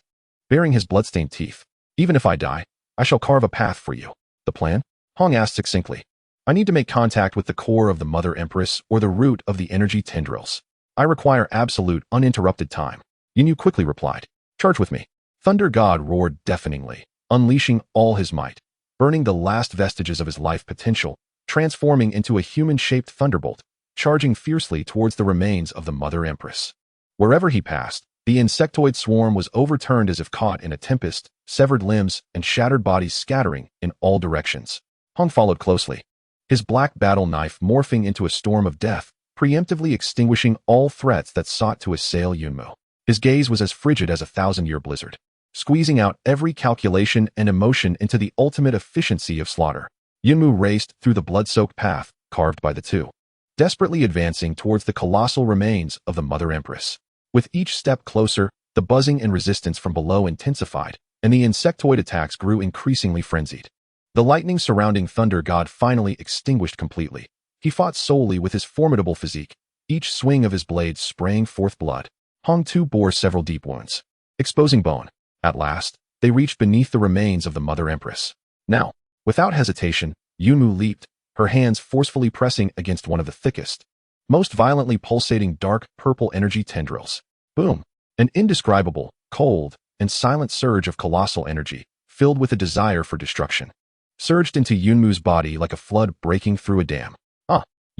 baring his bloodstained teeth. Even if I die, I shall carve a path for you. The plan? Hong asked succinctly. I need to make contact with the core of the Mother Empress or the root of the energy tendrils. I require absolute, uninterrupted time. Yunmu quickly replied. Charge with me. Thunder God roared deafeningly, unleashing all his might, burning the last vestiges of his life potential, transforming into a human-shaped thunderbolt, charging fiercely towards the remains of the Mother Empress. Wherever he passed, the insectoid swarm was overturned as if caught in a tempest, severed limbs and shattered bodies scattering in all directions. Hong followed closely, his black battle knife morphing into a storm of death, preemptively extinguishing all threats that sought to assail Yunmu. His gaze was as frigid as a thousand-year blizzard, squeezing out every calculation and emotion into the ultimate efficiency of slaughter. Yunmu raced through the blood-soaked path carved by the two, desperately advancing towards the colossal remains of the Mother Empress. With each step closer, the buzzing and resistance from below intensified, and the insectoid attacks grew increasingly frenzied. The lightning surrounding Thunder God finally extinguished completely. He fought solely with his formidable physique, each swing of his blade spraying forth blood. Hong too bore several deep wounds, exposing bone. At last, they reached beneath the remains of the Mother Empress. Now, without hesitation, Yunmu leaped, her hands forcefully pressing against one of the thickest, most violently pulsating dark purple energy tendrils. Boom! An indescribable, cold, and silent surge of colossal energy, filled with a desire for destruction, surged into Yunmu's body like a flood breaking through a dam.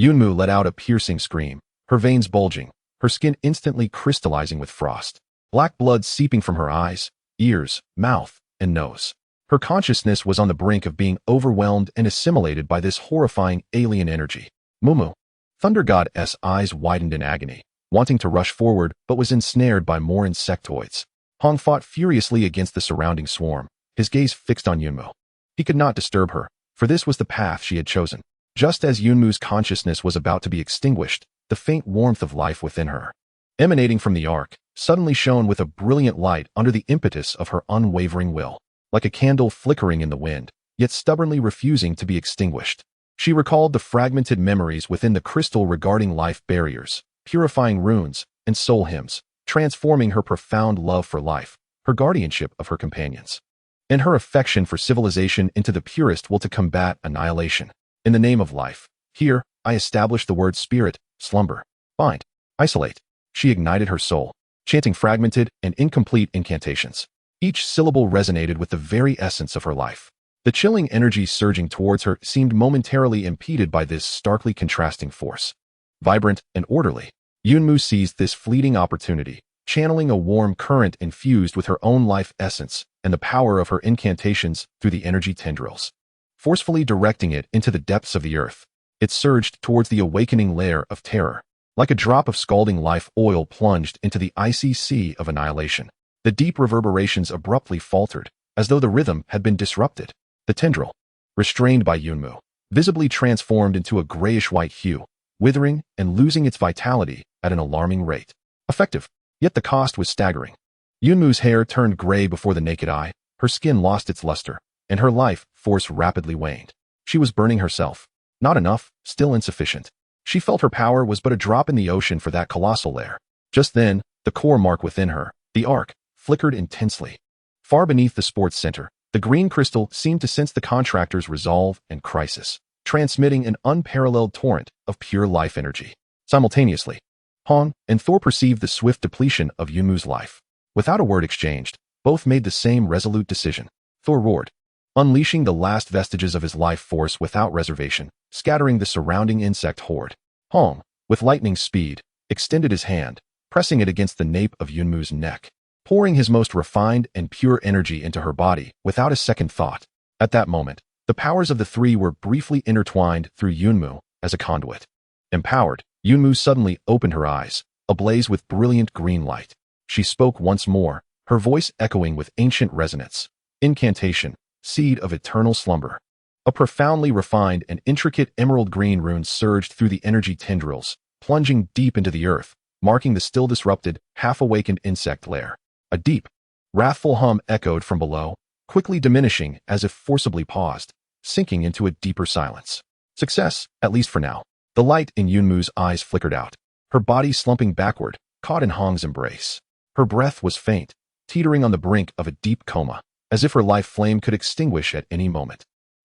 Yunmu let out a piercing scream, her veins bulging, her skin instantly crystallizing with frost, black blood seeping from her eyes, ears, mouth, and nose. Her consciousness was on the brink of being overwhelmed and assimilated by this horrifying alien energy. Mumu. Thunder God's eyes widened in agony, wanting to rush forward but was ensnared by more insectoids. Hong fought furiously against the surrounding swarm, his gaze fixed on Yunmu. He could not disturb her, for this was the path she had chosen. Just as Yunmu's consciousness was about to be extinguished, the faint warmth of life within her, emanating from the Ark, suddenly shone with a brilliant light under the impetus of her unwavering will, like a candle flickering in the wind, yet stubbornly refusing to be extinguished. She recalled the fragmented memories within the crystal regarding life barriers, purifying runes, and soul hymns, transforming her profound love for life, her guardianship of her companions, and her affection for civilization into the purest will to combat annihilation. In the name of life, here, I establish the word spirit, slumber, bind, isolate. She ignited her soul, chanting fragmented and incomplete incantations. Each syllable resonated with the very essence of her life. The chilling energy surging towards her seemed momentarily impeded by this starkly contrasting force. Vibrant and orderly, Yunmu seized this fleeting opportunity, channeling a warm current infused with her own life essence and the power of her incantations through the energy tendrils. Forcefully directing it into the depths of the earth, it surged towards the awakening lair of terror. Like a drop of scalding life oil plunged into the icy sea of annihilation. The deep reverberations abruptly faltered, as though the rhythm had been disrupted. The tendril, restrained by Yunmu, visibly transformed into a grayish-white hue, withering and losing its vitality at an alarming rate. Effective, yet the cost was staggering. Yunmu's hair turned gray before the naked eye, her skin lost its luster, and her life force rapidly waned. She was burning herself. Not enough, still insufficient. She felt her power was but a drop in the ocean for that colossal lair. Just then, the core mark within her, the Ark, flickered intensely. Far beneath the sports center, the green crystal seemed to sense the contractor's resolve and crisis, transmitting an unparalleled torrent of pure life energy. Simultaneously, Hong and Thor perceived the swift depletion of Yunmu's life. Without a word exchanged, both made the same resolute decision. Thor roared, unleashing the last vestiges of his life force without reservation, scattering the surrounding insect horde. Hong, with lightning speed, extended his hand, pressing it against the nape of Yunmu's neck, pouring his most refined and pure energy into her body without a second thought. At that moment, the powers of the three were briefly intertwined through Yunmu as a conduit. Empowered, Yunmu suddenly opened her eyes, ablaze with brilliant green light. She spoke once more, her voice echoing with ancient resonance. Incantation, seed of eternal slumber. A profoundly refined and intricate emerald green rune surged through the energy tendrils, plunging deep into the earth, marking the still disrupted, half-awakened insect lair. A deep, wrathful hum echoed from below, quickly diminishing as if forcibly paused, sinking into a deeper silence. Success, at least for now. The light in Yunmu's eyes flickered out, her body slumping backward, caught in Hong's embrace. Her breath was faint, teetering on the brink of a deep coma, as if her life flame could extinguish at any moment.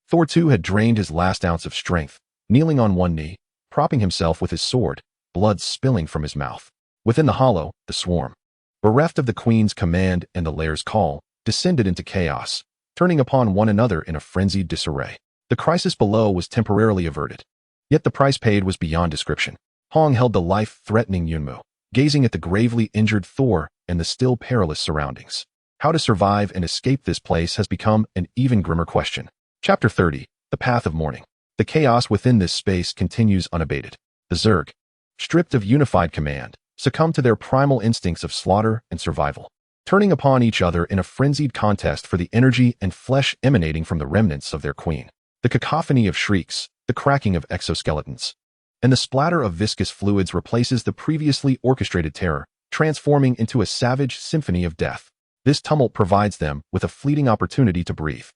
Thor too had drained his last ounce of strength, kneeling on one knee, propping himself with his sword, blood spilling from his mouth. Within the hollow, the swarm, bereft of the queen's command and the lair's call, descended into chaos, turning upon one another in a frenzied disarray. The crisis below was temporarily averted. Yet the price paid was beyond description. Hong held the life-threatening Yunmu, gazing at the gravely injured Thor and the still perilous surroundings. How to survive and escape this place has become an even grimmer question. Chapter 30, The Path of Mourning. The chaos within this space continues unabated. The Zerg, stripped of unified command, succumb to their primal instincts of slaughter and survival, turning upon each other in a frenzied contest for the energy and flesh emanating from the remnants of their queen. The cacophony of shrieks, the cracking of exoskeletons, and the splatter of viscous fluids replaces the previously orchestrated terror, transforming into a savage symphony of death. This tumult provides them with a fleeting opportunity to breathe.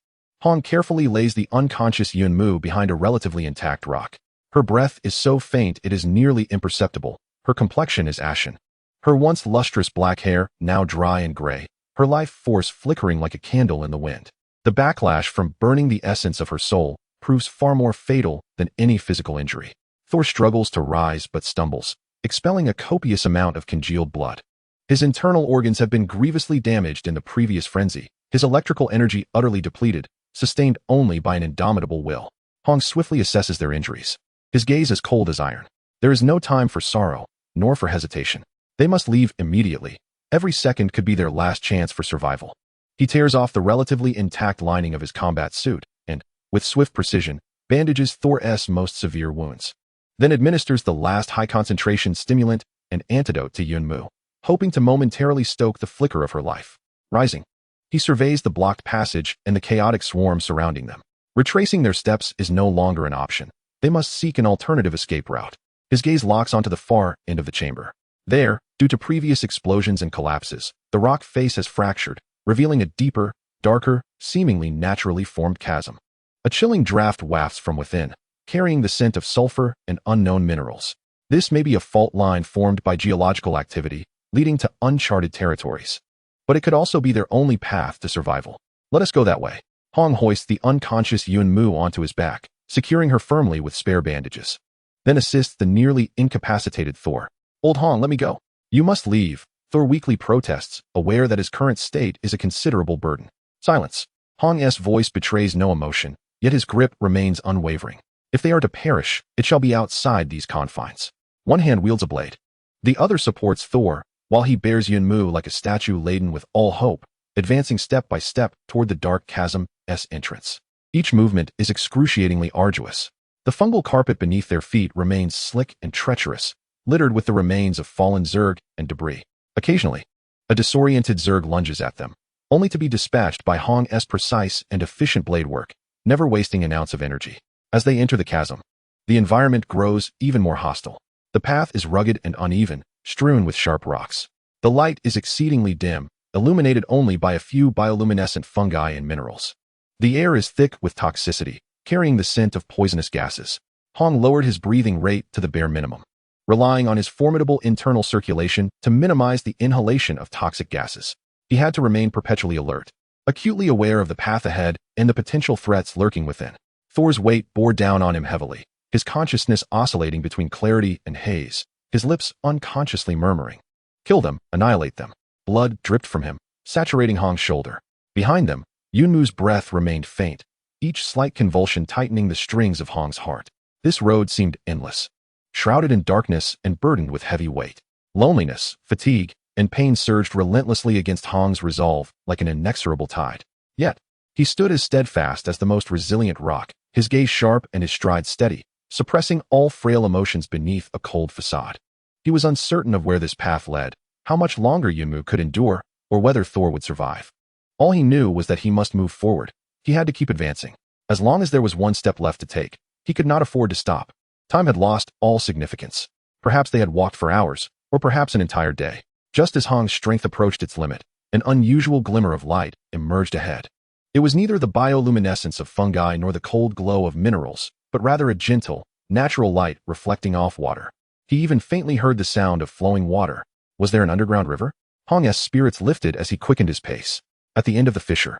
Hong carefully lays the unconscious Yunmu behind a relatively intact rock. Her breath is so faint it is nearly imperceptible. Her complexion is ashen. Her once lustrous black hair, now dry and gray, her life force flickering like a candle in the wind. The backlash from burning the essence of her soul proves far more fatal than any physical injury. Thor struggles to rise but stumbles, expelling a copious amount of congealed blood. His internal organs have been grievously damaged in the previous frenzy, his electrical energy utterly depleted, sustained only by an indomitable will. Hong swiftly assesses their injuries. His gaze is cold as iron. There is no time for sorrow, nor for hesitation. They must leave immediately. Every second could be their last chance for survival. He tears off the relatively intact lining of his combat suit and, with swift precision, bandages Thor's most severe wounds. Then administers the last high-concentration stimulant and antidote to Yunmu, hoping to momentarily stoke the flicker of her life. Rising, he surveys the blocked passage and the chaotic swarm surrounding them. Retracing their steps is no longer an option. They must seek an alternative escape route. His gaze locks onto the far end of the chamber. There, due to previous explosions and collapses, the rock face has fractured, revealing a deeper, darker, seemingly naturally formed chasm. A chilling draft wafts from within, carrying the scent of sulfur and unknown minerals. This may be a fault line formed by geological activity, leading to uncharted territories. But it could also be their only path to survival. Let us go that way. Hong hoists the unconscious Yunmu onto his back, securing her firmly with spare bandages. Then assists the nearly incapacitated Thor. Old Hong, let me go. You must leave. Thor weakly protests, aware that his current state is a considerable burden. Silence. Hong's voice betrays no emotion, yet his grip remains unwavering. If they are to perish, it shall be outside these confines. One hand wields a blade. The other supports Thor, while he bears Yunmu like a statue laden with all hope, advancing step by step toward the dark chasm's entrance. Each movement is excruciatingly arduous. The fungal carpet beneath their feet remains slick and treacherous, littered with the remains of fallen Zerg and debris. Occasionally, a disoriented Zerg lunges at them, only to be dispatched by Hong's precise and efficient blade work, never wasting an ounce of energy. As they enter the chasm, the environment grows even more hostile. The path is rugged and uneven, strewn with sharp rocks. The light is exceedingly dim, illuminated only by a few bioluminescent fungi and minerals. The air is thick with toxicity, carrying the scent of poisonous gases. Hong lowered his breathing rate to the bare minimum, relying on his formidable internal circulation to minimize the inhalation of toxic gases. He had to remain perpetually alert, acutely aware of the path ahead and the potential threats lurking within. Thor's weight bore down on him heavily, his consciousness oscillating between clarity and haze, his lips unconsciously murmuring. Kill them, annihilate them. Blood dripped from him, saturating Hong's shoulder. Behind them, Yunmu's breath remained faint, each slight convulsion tightening the strings of Hong's heart. This road seemed endless, shrouded in darkness and burdened with heavy weight. Loneliness, fatigue, and pain surged relentlessly against Hong's resolve like an inexorable tide. Yet, he stood as steadfast as the most resilient rock, his gaze sharp and his stride steady, suppressing all frail emotions beneath a cold facade. He was uncertain of where this path led, how much longer Yunmu could endure, or whether Thor would survive. All he knew was that he must move forward. He had to keep advancing. As long as there was one step left to take, he could not afford to stop. Time had lost all significance. Perhaps they had walked for hours, or perhaps an entire day. Just as Hong's strength approached its limit, an unusual glimmer of light emerged ahead. It was neither the bioluminescence of fungi nor the cold glow of minerals, but rather a gentle, natural light reflecting off water. He even faintly heard the sound of flowing water. Was there an underground river? Hong's spirits lifted as he quickened his pace. At the end of the fissure,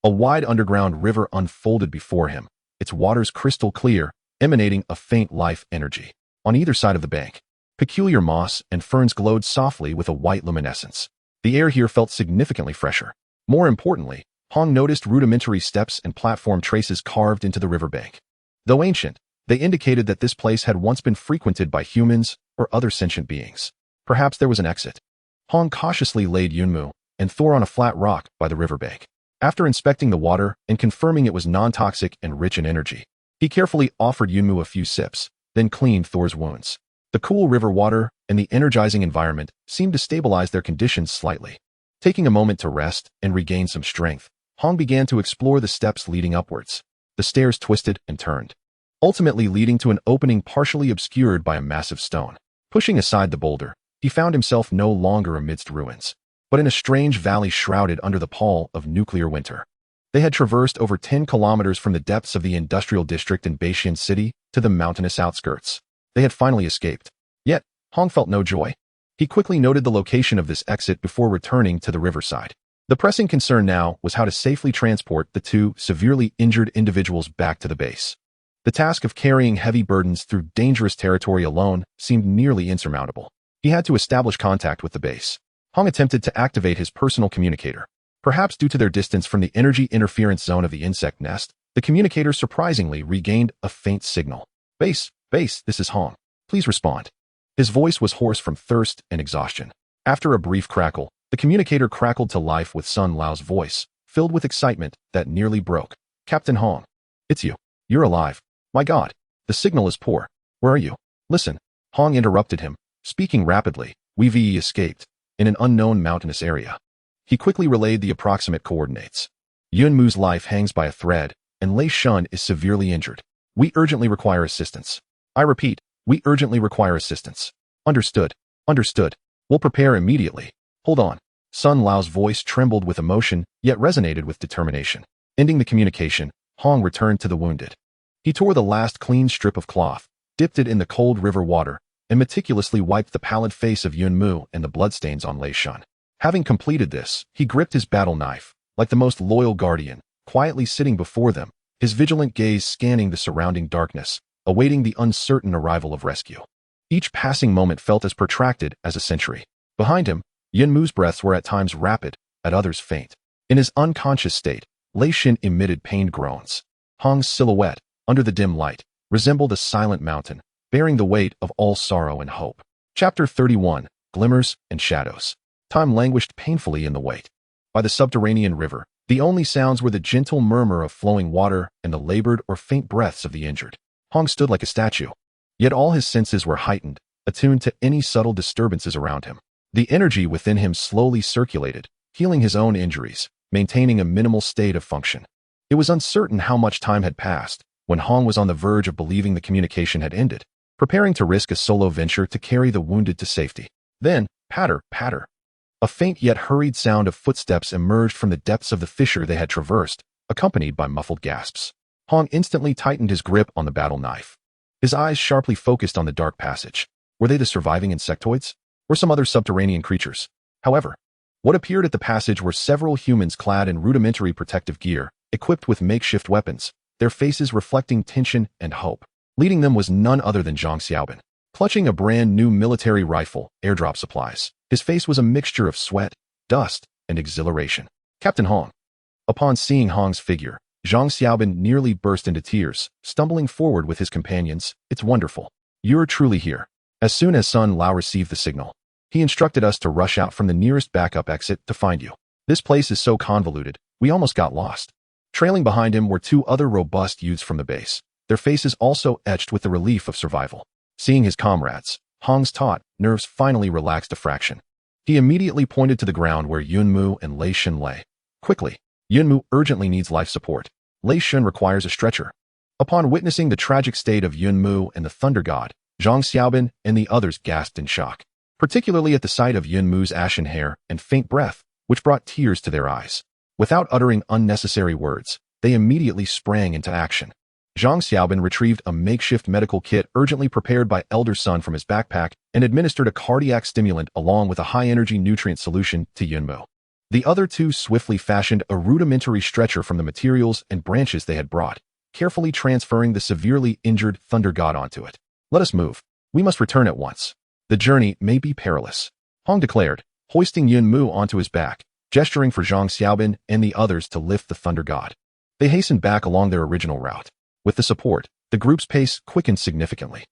a wide underground river unfolded before him, its waters crystal clear, emanating a faint life energy. On either side of the bank, peculiar moss and ferns glowed softly with a white luminescence. The air here felt significantly fresher. More importantly, Hong noticed rudimentary steps and platform traces carved into the riverbank. Though ancient, they indicated that this place had once been frequented by humans or other sentient beings. Perhaps there was an exit. Hong cautiously laid Yunmu and Thor on a flat rock by the riverbank. After inspecting the water and confirming it was non-toxic and rich in energy, he carefully offered Yunmu a few sips, then cleaned Thor's wounds. The cool river water and the energizing environment seemed to stabilize their conditions slightly. Taking a moment to rest and regain some strength, Hong began to explore the steps leading upwards. The stairs twisted and turned, ultimately leading to an opening partially obscured by a massive stone. Pushing aside the boulder, he found himself no longer amidst ruins, but in a strange valley shrouded under the pall of nuclear winter. They had traversed over 10 kilometers from the depths of the industrial district in Beishan City to the mountainous outskirts. They had finally escaped. Yet, Hong felt no joy. He quickly noted the location of this exit before returning to the riverside. The pressing concern now was how to safely transport the two severely injured individuals back to the base. The task of carrying heavy burdens through dangerous territory alone seemed nearly insurmountable. He had to establish contact with the base. Hong attempted to activate his personal communicator. Perhaps due to their distance from the energy interference zone of the insect nest, the communicator surprisingly regained a faint signal. Base, this is Hong. Please respond. His voice was hoarse from thirst and exhaustion. After a brief crackle, the communicator crackled to life with Sun Lao's voice, filled with excitement that nearly broke. Captain Hong. It's you. You're alive. My God. The signal is poor. Where are you? Listen. Hong interrupted him, speaking rapidly. We've escaped. In an unknown mountainous area. He quickly relayed the approximate coordinates. Yunmu's life hangs by a thread, and Lei Shun is severely injured. We urgently require assistance. I repeat, we urgently require assistance. Understood. We'll prepare immediately. Hold on. Sun Lao's voice trembled with emotion, yet resonated with determination. Ending the communication, Hong returned to the wounded. He tore the last clean strip of cloth, dipped it in the cold river water, and meticulously wiped the pallid face of Yunmu and the bloodstains on Lei Shun. Having completed this, he gripped his battle knife, like the most loyal guardian, quietly sitting before them, his vigilant gaze scanning the surrounding darkness, awaiting the uncertain arrival of rescue. Each passing moment felt as protracted as a century. Behind him, Yunmu's breaths were at times rapid, at others faint. In his unconscious state, Lei Shun emitted pained groans. Hong's silhouette, under the dim light, resembled a silent mountain, bearing the weight of all sorrow and hope. Chapter 31, Glimmers and Shadows. Time languished painfully in the wait. By the subterranean river, the only sounds were the gentle murmur of flowing water and the labored or faint breaths of the injured. Hong stood like a statue. Yet all his senses were heightened, attuned to any subtle disturbances around him. The energy within him slowly circulated, healing his own injuries, maintaining a minimal state of function. It was uncertain how much time had passed when Hong was on the verge of believing the communication had ended, preparing to risk a solo venture to carry the wounded to safety. Then, patter, patter. A faint yet hurried sound of footsteps emerged from the depths of the fissure they had traversed, accompanied by muffled gasps. Hong instantly tightened his grip on the battle knife. His eyes sharply focused on the dark passage. Were they the surviving insectoids? Or some other subterranean creatures? However, what appeared at the passage were several humans clad in rudimentary protective gear, equipped with makeshift weapons, their faces reflecting tension and hope. Leading them was none other than Zhang Xiaobin. Clutching a brand new military rifle, airdrop supplies, his face was a mixture of sweat, dust, and exhilaration. Captain Hong. Upon seeing Hong's figure, Zhang Xiaobin nearly burst into tears, stumbling forward with his companions. It's wonderful. You're truly here. As soon as Sun Lao received the signal, he instructed us to rush out from the nearest backup exit to find you. This place is so convoluted, we almost got lost. Trailing behind him were two other robust youths from the base, their faces also etched with the relief of survival. Seeing his comrades, Hong's taut nerves finally relaxed a fraction. He immediately pointed to the ground where Yunmu and Lei Shun lay. Quickly, Yunmu urgently needs life support. Lei Shun requires a stretcher. Upon witnessing the tragic state of Yunmu and the Thunder God, Zhang Xiaobin and the others gasped in shock, particularly at the sight of Yunmu's ashen hair and faint breath, which brought tears to their eyes. Without uttering unnecessary words, they immediately sprang into action. Zhang Xiaobin retrieved a makeshift medical kit urgently prepared by Elder Sun from his backpack and administered a cardiac stimulant along with a high-energy nutrient solution to Yunmu. The other two swiftly fashioned a rudimentary stretcher from the materials and branches they had brought, carefully transferring the severely injured Thunder God onto it. Let us move. We must return at once. The journey may be perilous, Hong declared, hoisting Yunmu onto his back, gesturing for Zhang Xiaobin and the others to lift the Thunder God. They hastened back along their original route. With the support, the group's pace quickened significantly.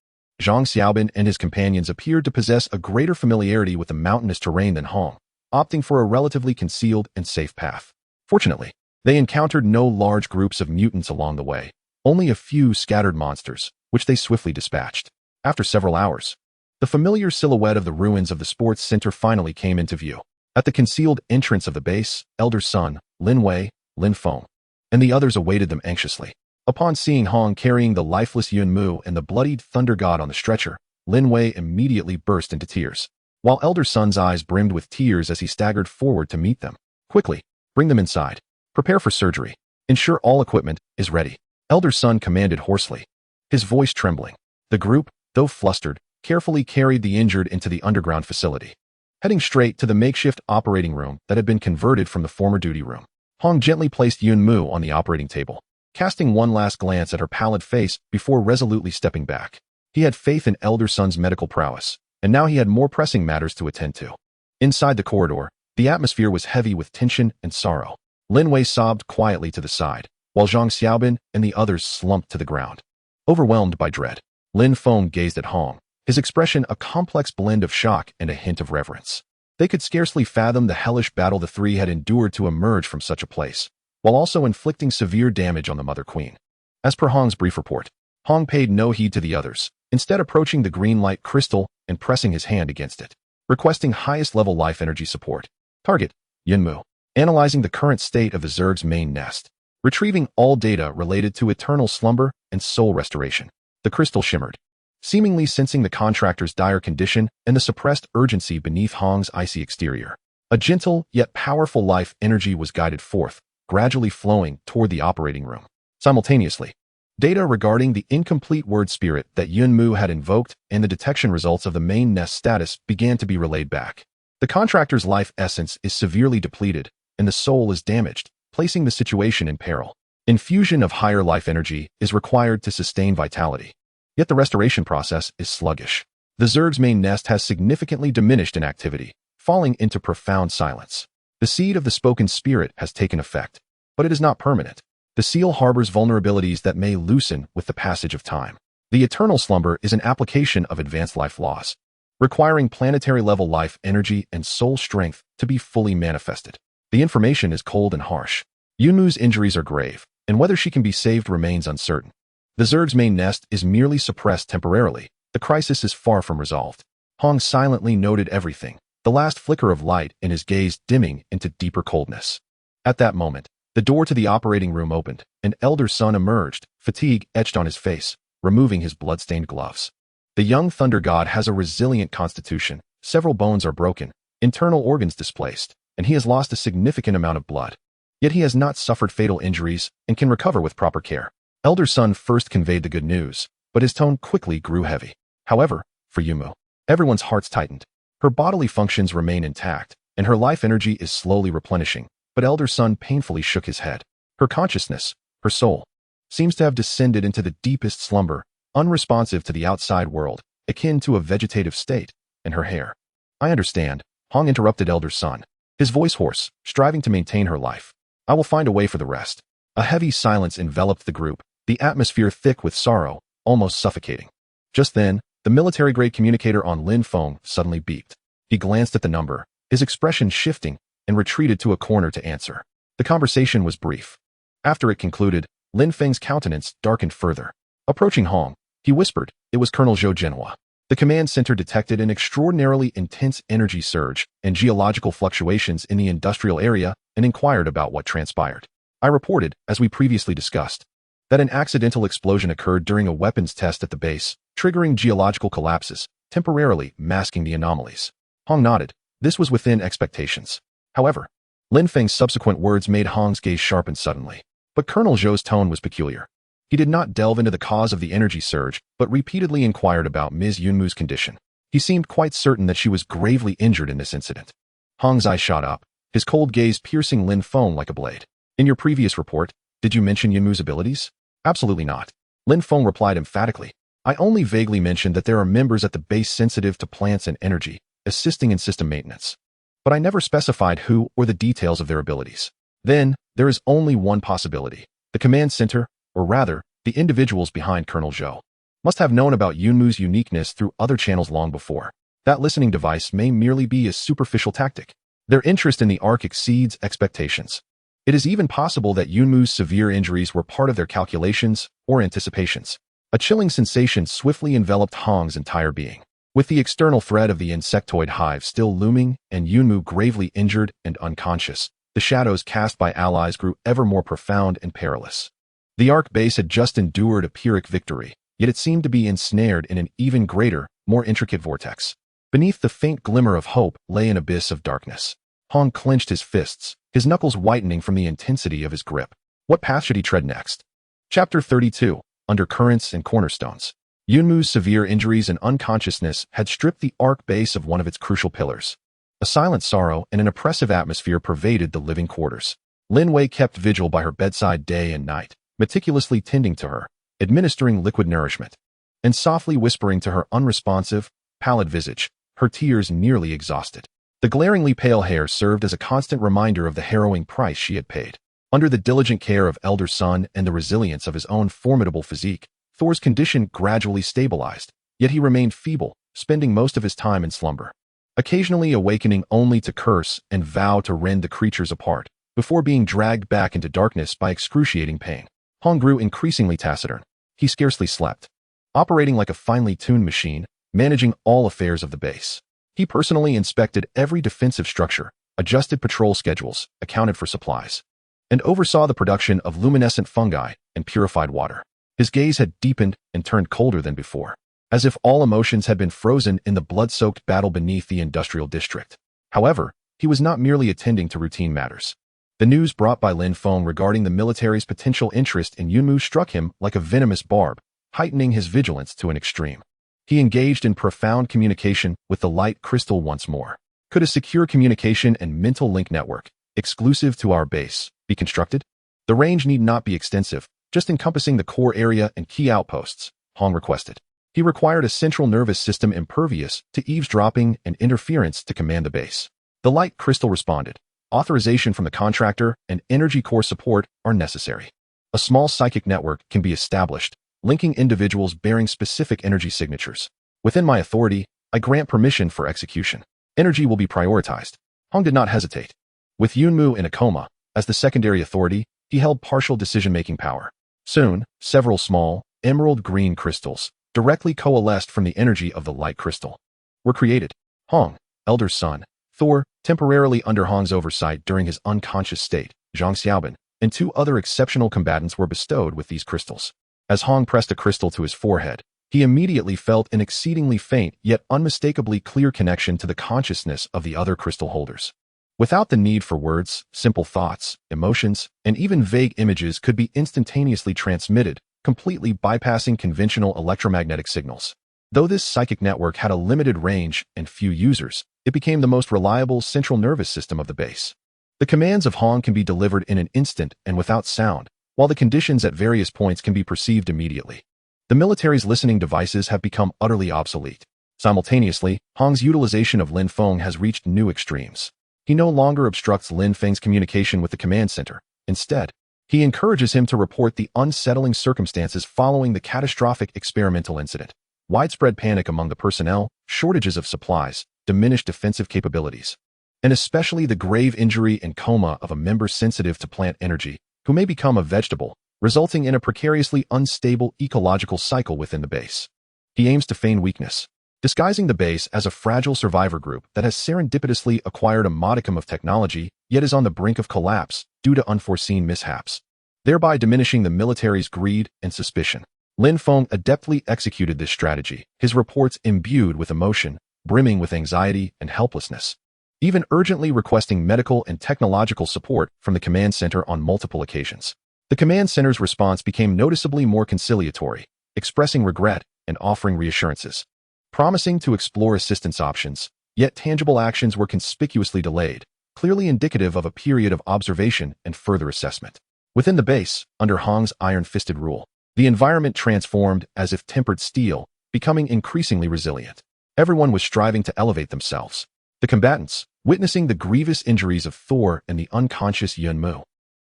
Zhang Xiaobin and his companions appeared to possess a greater familiarity with the mountainous terrain than Hong, opting for a relatively concealed and safe path. Fortunately, they encountered no large groups of mutants along the way, only a few scattered monsters, which they swiftly dispatched. After several hours, the familiar silhouette of the ruins of the sports center finally came into view. At the concealed entrance of the base, Elder Sun, Lin Wei, Lin Feng, and the others awaited them anxiously. Upon seeing Hong carrying the lifeless Yunmu and the bloodied Thunder God on the stretcher, Lin Wei immediately burst into tears, while Elder Sun's eyes brimmed with tears as he staggered forward to meet them. Quickly, bring them inside. Prepare for surgery. Ensure all equipment is ready. Elder Sun commanded hoarsely, his voice trembling. The group, though flustered, carefully carried the injured into the underground facility. Heading straight to the makeshift operating room that had been converted from the former duty room, Hong gently placed Yunmu on the operating table, casting one last glance at her pallid face before resolutely stepping back. He had faith in Elder Sun's medical prowess, and now he had more pressing matters to attend to. Inside the corridor, the atmosphere was heavy with tension and sorrow. Lin Wei sobbed quietly to the side, while Zhang Xiaobin and the others slumped to the ground. Overwhelmed by dread, Lin Feng gazed at Hong, his expression a complex blend of shock and a hint of reverence. They could scarcely fathom the hellish battle the three had endured to emerge from such a place, while also inflicting severe damage on the Mother Queen. As per Hong's brief report, Hong paid no heed to the others, instead approaching the green light crystal and pressing his hand against it, requesting highest level life energy support. Target, Yunmu. Analyzing the current state of the Zerg's main nest. Retrieving all data related to eternal slumber and soul restoration. The crystal shimmered, seemingly sensing the contractor's dire condition and the suppressed urgency beneath Hong's icy exterior. A gentle yet powerful life energy was guided forth, gradually flowing toward the operating room. Simultaneously, data regarding the incomplete word spirit that Yunmu had invoked and the detection results of the main nest status began to be relayed back. The contractor's life essence is severely depleted, and the soul is damaged, placing the situation in peril. Infusion of higher life energy is required to sustain vitality. Yet the restoration process is sluggish. The Zerg's main nest has significantly diminished in activity, falling into profound silence. The seed of the spoken spirit has taken effect, but it is not permanent. The seal harbors vulnerabilities that may loosen with the passage of time. The eternal slumber is an application of advanced life laws, requiring planetary-level life energy and soul strength to be fully manifested. The information is cold and harsh. Yunmu's injuries are grave, and whether she can be saved remains uncertain. The Zerg's main nest is merely suppressed temporarily, The crisis is far from resolved. Hong silently noted everything, the last flicker of light in his gaze dimming into deeper coldness. At that moment, the door to the operating room opened, and Elder Sun emerged, fatigue etched on his face, removing his blood-stained gloves. The young thunder god has a resilient constitution, several bones are broken, internal organs displaced, and he has lost a significant amount of blood. Yet he has not suffered fatal injuries and can recover with proper care. Elder Sun first conveyed the good news, but his tone quickly grew heavy. However, for Yumu, everyone's hearts tightened. Her bodily functions remain intact, and her life energy is slowly replenishing, but Elder Sun painfully shook his head. Her consciousness, her soul, seems to have descended into the deepest slumber, unresponsive to the outside world, akin to a vegetative state, and her hair. I understand, Hong interrupted Elder Sun, his voice hoarse, striving to maintain her life. I will find a way for the rest. A heavy silence enveloped the group, the atmosphere thick with sorrow, almost suffocating. Just then, the military-grade communicator on Lin Feng suddenly beeped. He glanced at the number, his expression shifting, and retreated to a corner to answer. The conversation was brief. After it concluded, Lin Feng's countenance darkened further. Approaching Hong, he whispered, "It was Colonel Zhou Genhua." The command center detected an extraordinarily intense energy surge and geological fluctuations in the industrial area and inquired about what transpired. I reported, as we previously discussed, that an accidental explosion occurred during a weapons test at the base, triggering geological collapses, temporarily masking the anomalies. Hong nodded. This was within expectations. However, Lin Feng's subsequent words made Hong's gaze sharpen suddenly. But Colonel Zhou's tone was peculiar. He did not delve into the cause of the energy surge, but repeatedly inquired about Ms. Yunmu's condition. He seemed quite certain that she was gravely injured in this incident. Hong's eye shot up, his cold gaze piercing Lin Feng like a blade. In your previous report, did you mention Yunmu's abilities? Absolutely not. Lin Feng replied emphatically. I only vaguely mentioned that there are members at the base sensitive to plants and energy, assisting in system maintenance. But I never specified who or the details of their abilities. Then, there is only one possibility. The command center, or rather, the individuals behind Colonel Zhou, must have known about Yunmu's uniqueness through other channels long before. That listening device may merely be a superficial tactic. Their interest in the Ark exceeds expectations. It is even possible that Yunmu's severe injuries were part of their calculations or anticipations. A chilling sensation swiftly enveloped Hong's entire being. With the external threat of the insectoid hive still looming and Yunmu gravely injured and unconscious, the shadows cast by allies grew ever more profound and perilous. The Ark base had just endured a Pyrrhic victory, yet it seemed to be ensnared in an even greater, more intricate vortex. Beneath the faint glimmer of hope lay an abyss of darkness. Hong clenched his fists, his knuckles whitening from the intensity of his grip. What path should he tread next? Chapter 32, Undercurrents and Cornerstones. Yunmu's severe injuries and unconsciousness had stripped the Ark base of one of its crucial pillars. A silent sorrow and an oppressive atmosphere pervaded the living quarters. Lin Wei kept vigil by her bedside day and night, meticulously tending to her, administering liquid nourishment, and softly whispering to her unresponsive, pallid visage, her tears nearly exhausted. The glaringly pale hair served as a constant reminder of the harrowing price she had paid. Under the diligent care of Elder Sun and the resilience of his own formidable physique, Thor's condition gradually stabilized, yet he remained feeble, spending most of his time in slumber, occasionally awakening only to curse and vow to rend the creatures apart, before being dragged back into darkness by excruciating pain. Hong grew increasingly taciturn. He scarcely slept, operating like a finely tuned machine, managing all affairs of the base. He personally inspected every defensive structure, adjusted patrol schedules, accounted for supplies, and oversaw the production of luminescent fungi and purified water. His gaze had deepened and turned colder than before, as if all emotions had been frozen in the blood-soaked battle beneath the industrial district. However, he was not merely attending to routine matters. The news brought by Lin Feng regarding the military's potential interest in Yunmu struck him like a venomous barb, heightening his vigilance to an extreme. He engaged in profound communication with the light crystal once more. Could a secure communication and mental link network, exclusive to our base, be constructed? The range need not be extensive, just encompassing the core area and key outposts, Hong requested. He required a central nervous system impervious to eavesdropping and interference to command the base. The light crystal responded. Authorization from the contractor and energy core support are necessary. A small psychic network can be established, linking individuals bearing specific energy signatures. Within my authority, I grant permission for execution. Energy will be prioritized. Hong did not hesitate. With Yunmu in a coma, as the secondary authority, he held partial decision-making power. Soon, several small, emerald green crystals, directly coalesced from the energy of the light crystal, were created. Hong, elder son, Thor, temporarily under Hong's oversight during his unconscious state, Zhang Xiaobin, and 2 other exceptional combatants were bestowed with these crystals. As Hong pressed a crystal to his forehead, he immediately felt an exceedingly faint yet unmistakably clear connection to the consciousness of the other crystal holders. Without the need for words, simple thoughts, emotions, and even vague images could be instantaneously transmitted, completely bypassing conventional electromagnetic signals. Though this psychic network had a limited range and few users, it became the most reliable central nervous system of the base. The commands of Hong can be delivered in an instant and without sound, while the conditions at various points can be perceived immediately. The military's listening devices have become utterly obsolete. Simultaneously, Hong's utilization of Lin Feng has reached new extremes. He no longer obstructs Lin Feng's communication with the command center. Instead, he encourages him to report the unsettling circumstances following the catastrophic experimental incident. Widespread panic among the personnel, shortages of supplies, diminished defensive capabilities, and especially the grave injury and coma of a member sensitive to plant energy, who may become a vegetable, resulting in a precariously unstable ecological cycle within the base. He aims to feign weakness, disguising the base as a fragile survivor group that has serendipitously acquired a modicum of technology, yet is on the brink of collapse due to unforeseen mishaps, thereby diminishing the military's greed and suspicion. Lin Feng adeptly executed this strategy, his reports imbued with emotion, brimming with anxiety and helplessness, even urgently requesting medical and technological support from the command center on multiple occasions. The command center's response became noticeably more conciliatory, expressing regret and offering reassurances, promising to explore assistance options, yet tangible actions were conspicuously delayed, clearly indicative of a period of observation and further assessment. Within the base, under Hong's iron-fisted rule, the environment transformed as if tempered steel, becoming increasingly resilient. Everyone was striving to elevate themselves. The combatants, witnessing the grievous injuries of Thor and the unconscious Yun Mu,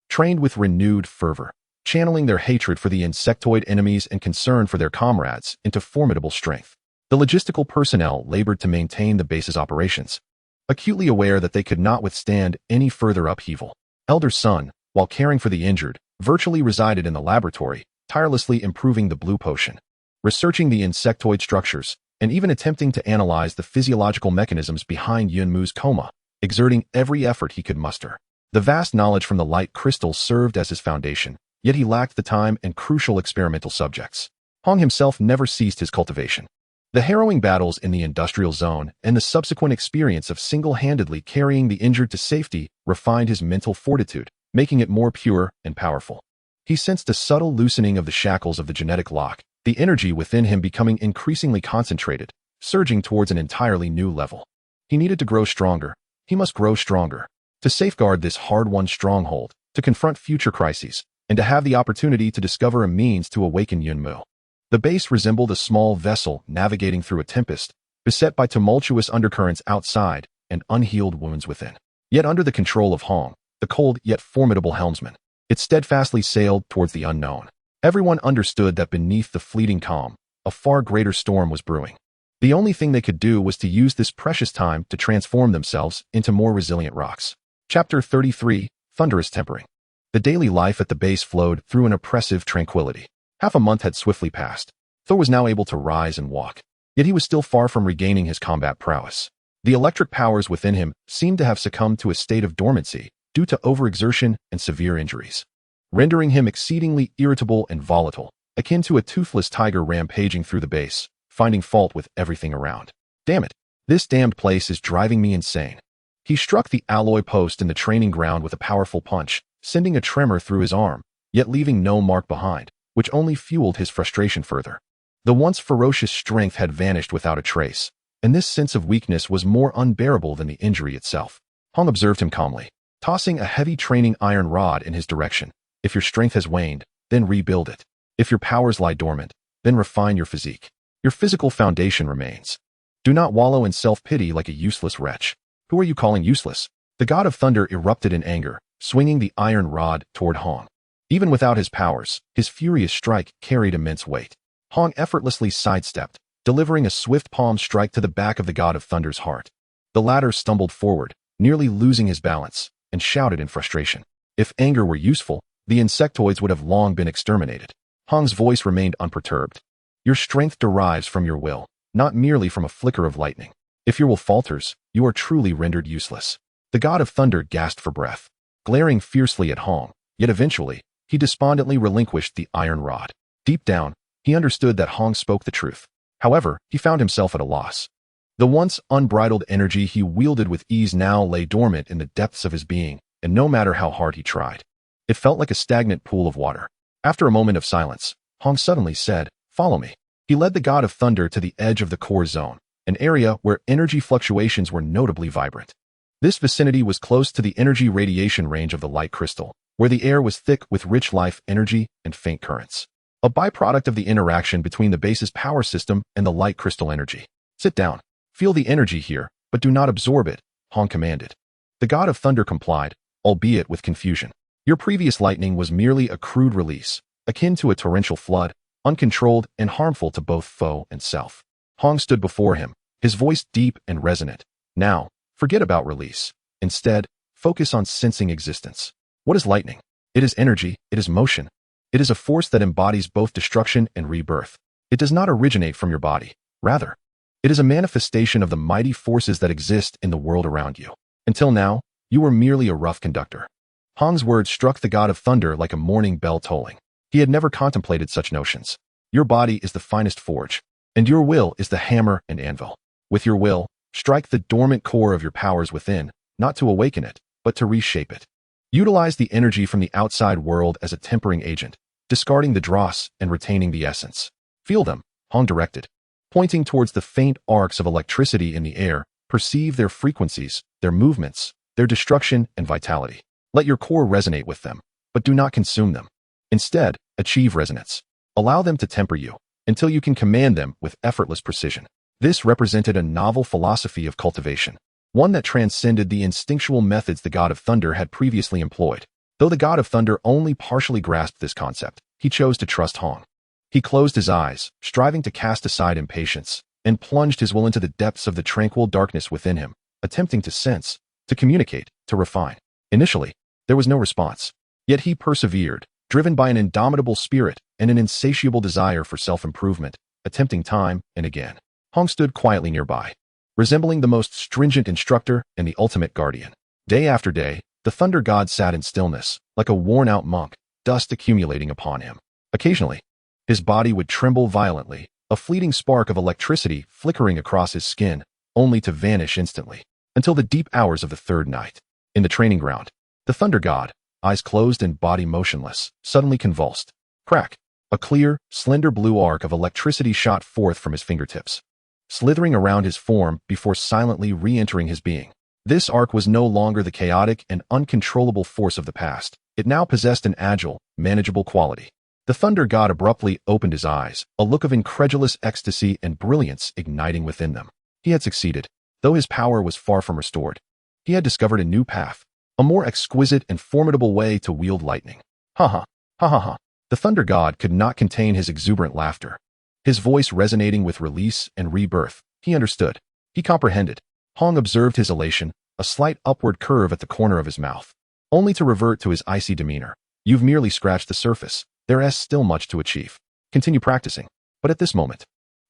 trained with renewed fervor, channeling their hatred for the insectoid enemies and concern for their comrades into formidable strength. The logistical personnel labored to maintain the base's operations, acutely aware that they could not withstand any further upheaval. Elder Sun, while caring for the injured, virtually resided in the laboratory, tirelessly improving the blue potion, researching the insectoid structures, and even attempting to analyze the physiological mechanisms behind Yun Mu's coma, exerting every effort he could muster. The vast knowledge from the light crystals served as his foundation, yet he lacked the time and crucial experimental subjects. Hong himself never ceased his cultivation. The harrowing battles in the industrial zone and the subsequent experience of single-handedly carrying the injured to safety refined his mental fortitude, making it more pure and powerful. He sensed a subtle loosening of the shackles of the genetic lock, the energy within him becoming increasingly concentrated, surging towards an entirely new level. He needed to grow stronger. He must grow stronger, to safeguard this hard-won stronghold, to confront future crises, and to have the opportunity to discover a means to awaken Yun Mu. The base resembled a small vessel navigating through a tempest, beset by tumultuous undercurrents outside and unhealed wounds within. Yet under the control of Hong, the cold yet formidable helmsman, it steadfastly sailed towards the unknown. Everyone understood that beneath the fleeting calm, a far greater storm was brewing. The only thing they could do was to use this precious time to transform themselves into more resilient rocks. Chapter 33, Thunderous Tempering. The daily life at the base flowed through an oppressive tranquility. Half a month had swiftly passed. Thor was now able to rise and walk, yet he was still far from regaining his combat prowess. The electric powers within him seemed to have succumbed to a state of dormancy due to overexertion and severe injuries, rendering him exceedingly irritable and volatile, akin to a toothless tiger rampaging through the base, finding fault with everything around. Damn it, this damned place is driving me insane. He struck the alloy post in the training ground with a powerful punch, sending a tremor through his arm, yet leaving no mark behind, which only fueled his frustration further. The once ferocious strength had vanished without a trace, and this sense of weakness was more unbearable than the injury itself. Hong observed him calmly, tossing a heavy training iron rod in his direction. If your strength has waned, then rebuild it. If your powers lie dormant, then refine your physique. Your physical foundation remains. Do not wallow in self-pity like a useless wretch. Who are you calling useless? The god of thunder erupted in anger, swinging the iron rod toward Hong. Even without his powers, his furious strike carried immense weight. Hong effortlessly sidestepped, delivering a swift palm strike to the back of the god of thunder's heart. The latter stumbled forward, nearly losing his balance, and shouted in frustration. If anger were useful, the insectoids would have long been exterminated. Hong's voice remained unperturbed. Your strength derives from your will, not merely from a flicker of lightning. If your will falters, you are truly rendered useless. The god of thunder gasped for breath, glaring fiercely at Hong, yet eventually, he despondently relinquished the iron rod. Deep down, he understood that Hong spoke the truth. However, he found himself at a loss. The once unbridled energy he wielded with ease now lay dormant in the depths of his being, and no matter how hard he tried, it felt like a stagnant pool of water. After a moment of silence, Hong suddenly said, "Follow me." He led the god of thunder to the edge of the core zone, an area where energy fluctuations were notably vibrant. This vicinity was close to the energy radiation range of the light crystal, where the air was thick with rich life energy and faint currents, a byproduct of the interaction between the base's power system and the light crystal energy. "Sit down. Feel the energy here, but do not absorb it," Hong commanded. The god of thunder complied, albeit with confusion. Your previous lightning was merely a crude release, akin to a torrential flood, uncontrolled and harmful to both foe and self. Hong stood before him, his voice deep and resonant. "Now, forget about release. Instead, focus on sensing existence. What is lightning? It is energy, it is motion. It is a force that embodies both destruction and rebirth. It does not originate from your body. Rather, it is a manifestation of the mighty forces that exist in the world around you. Until now, you were merely a rough conductor." Hong's words struck the god of thunder like a morning bell tolling. He had never contemplated such notions. Your body is the finest forge, and your will is the hammer and anvil. With your will, strike the dormant core of your powers within, not to awaken it, but to reshape it. Utilize the energy from the outside world as a tempering agent, discarding the dross and retaining the essence. Feel them, Hong directed. Pointing towards the faint arcs of electricity in the air, perceive their frequencies, their movements, their destruction and vitality. Let your core resonate with them, but do not consume them. Instead, achieve resonance. Allow them to temper you, until you can command them with effortless precision. This represented a novel philosophy of cultivation, one that transcended the instinctual methods the god of thunder had previously employed. Though the god of thunder only partially grasped this concept, he chose to trust Hong. He closed his eyes, striving to cast aside impatience, and plunged his will into the depths of the tranquil darkness within him, attempting to sense, to communicate, to refine. Initially, there was no response. Yet he persevered, driven by an indomitable spirit and an insatiable desire for self-improvement, attempting time and again. Hong stood quietly nearby, resembling the most stringent instructor and the ultimate guardian. Day after day, the thunder god sat in stillness, like a worn-out monk, dust accumulating upon him. Occasionally, his body would tremble violently, a fleeting spark of electricity flickering across his skin, only to vanish instantly, until the deep hours of the third night. In the training ground, the thunder god, eyes closed and body motionless, suddenly convulsed. Crack! A clear, slender blue arc of electricity shot forth from his fingertips, slithering around his form before silently re-entering his being. This arc was no longer the chaotic and uncontrollable force of the past. It now possessed an agile, manageable quality. The thunder god abruptly opened his eyes, a look of incredulous ecstasy and brilliance igniting within them. He had succeeded, though his power was far from restored. He had discovered a new path, a more exquisite and formidable way to wield lightning. Ha ha, ha ha ha. The thunder god could not contain his exuberant laughter. His voice resonating with release and rebirth. He understood. He comprehended. Hong observed his elation, a slight upward curve at the corner of his mouth, only to revert to his icy demeanor. "You've merely scratched the surface. There is still much to achieve. Continue practicing." But at this moment,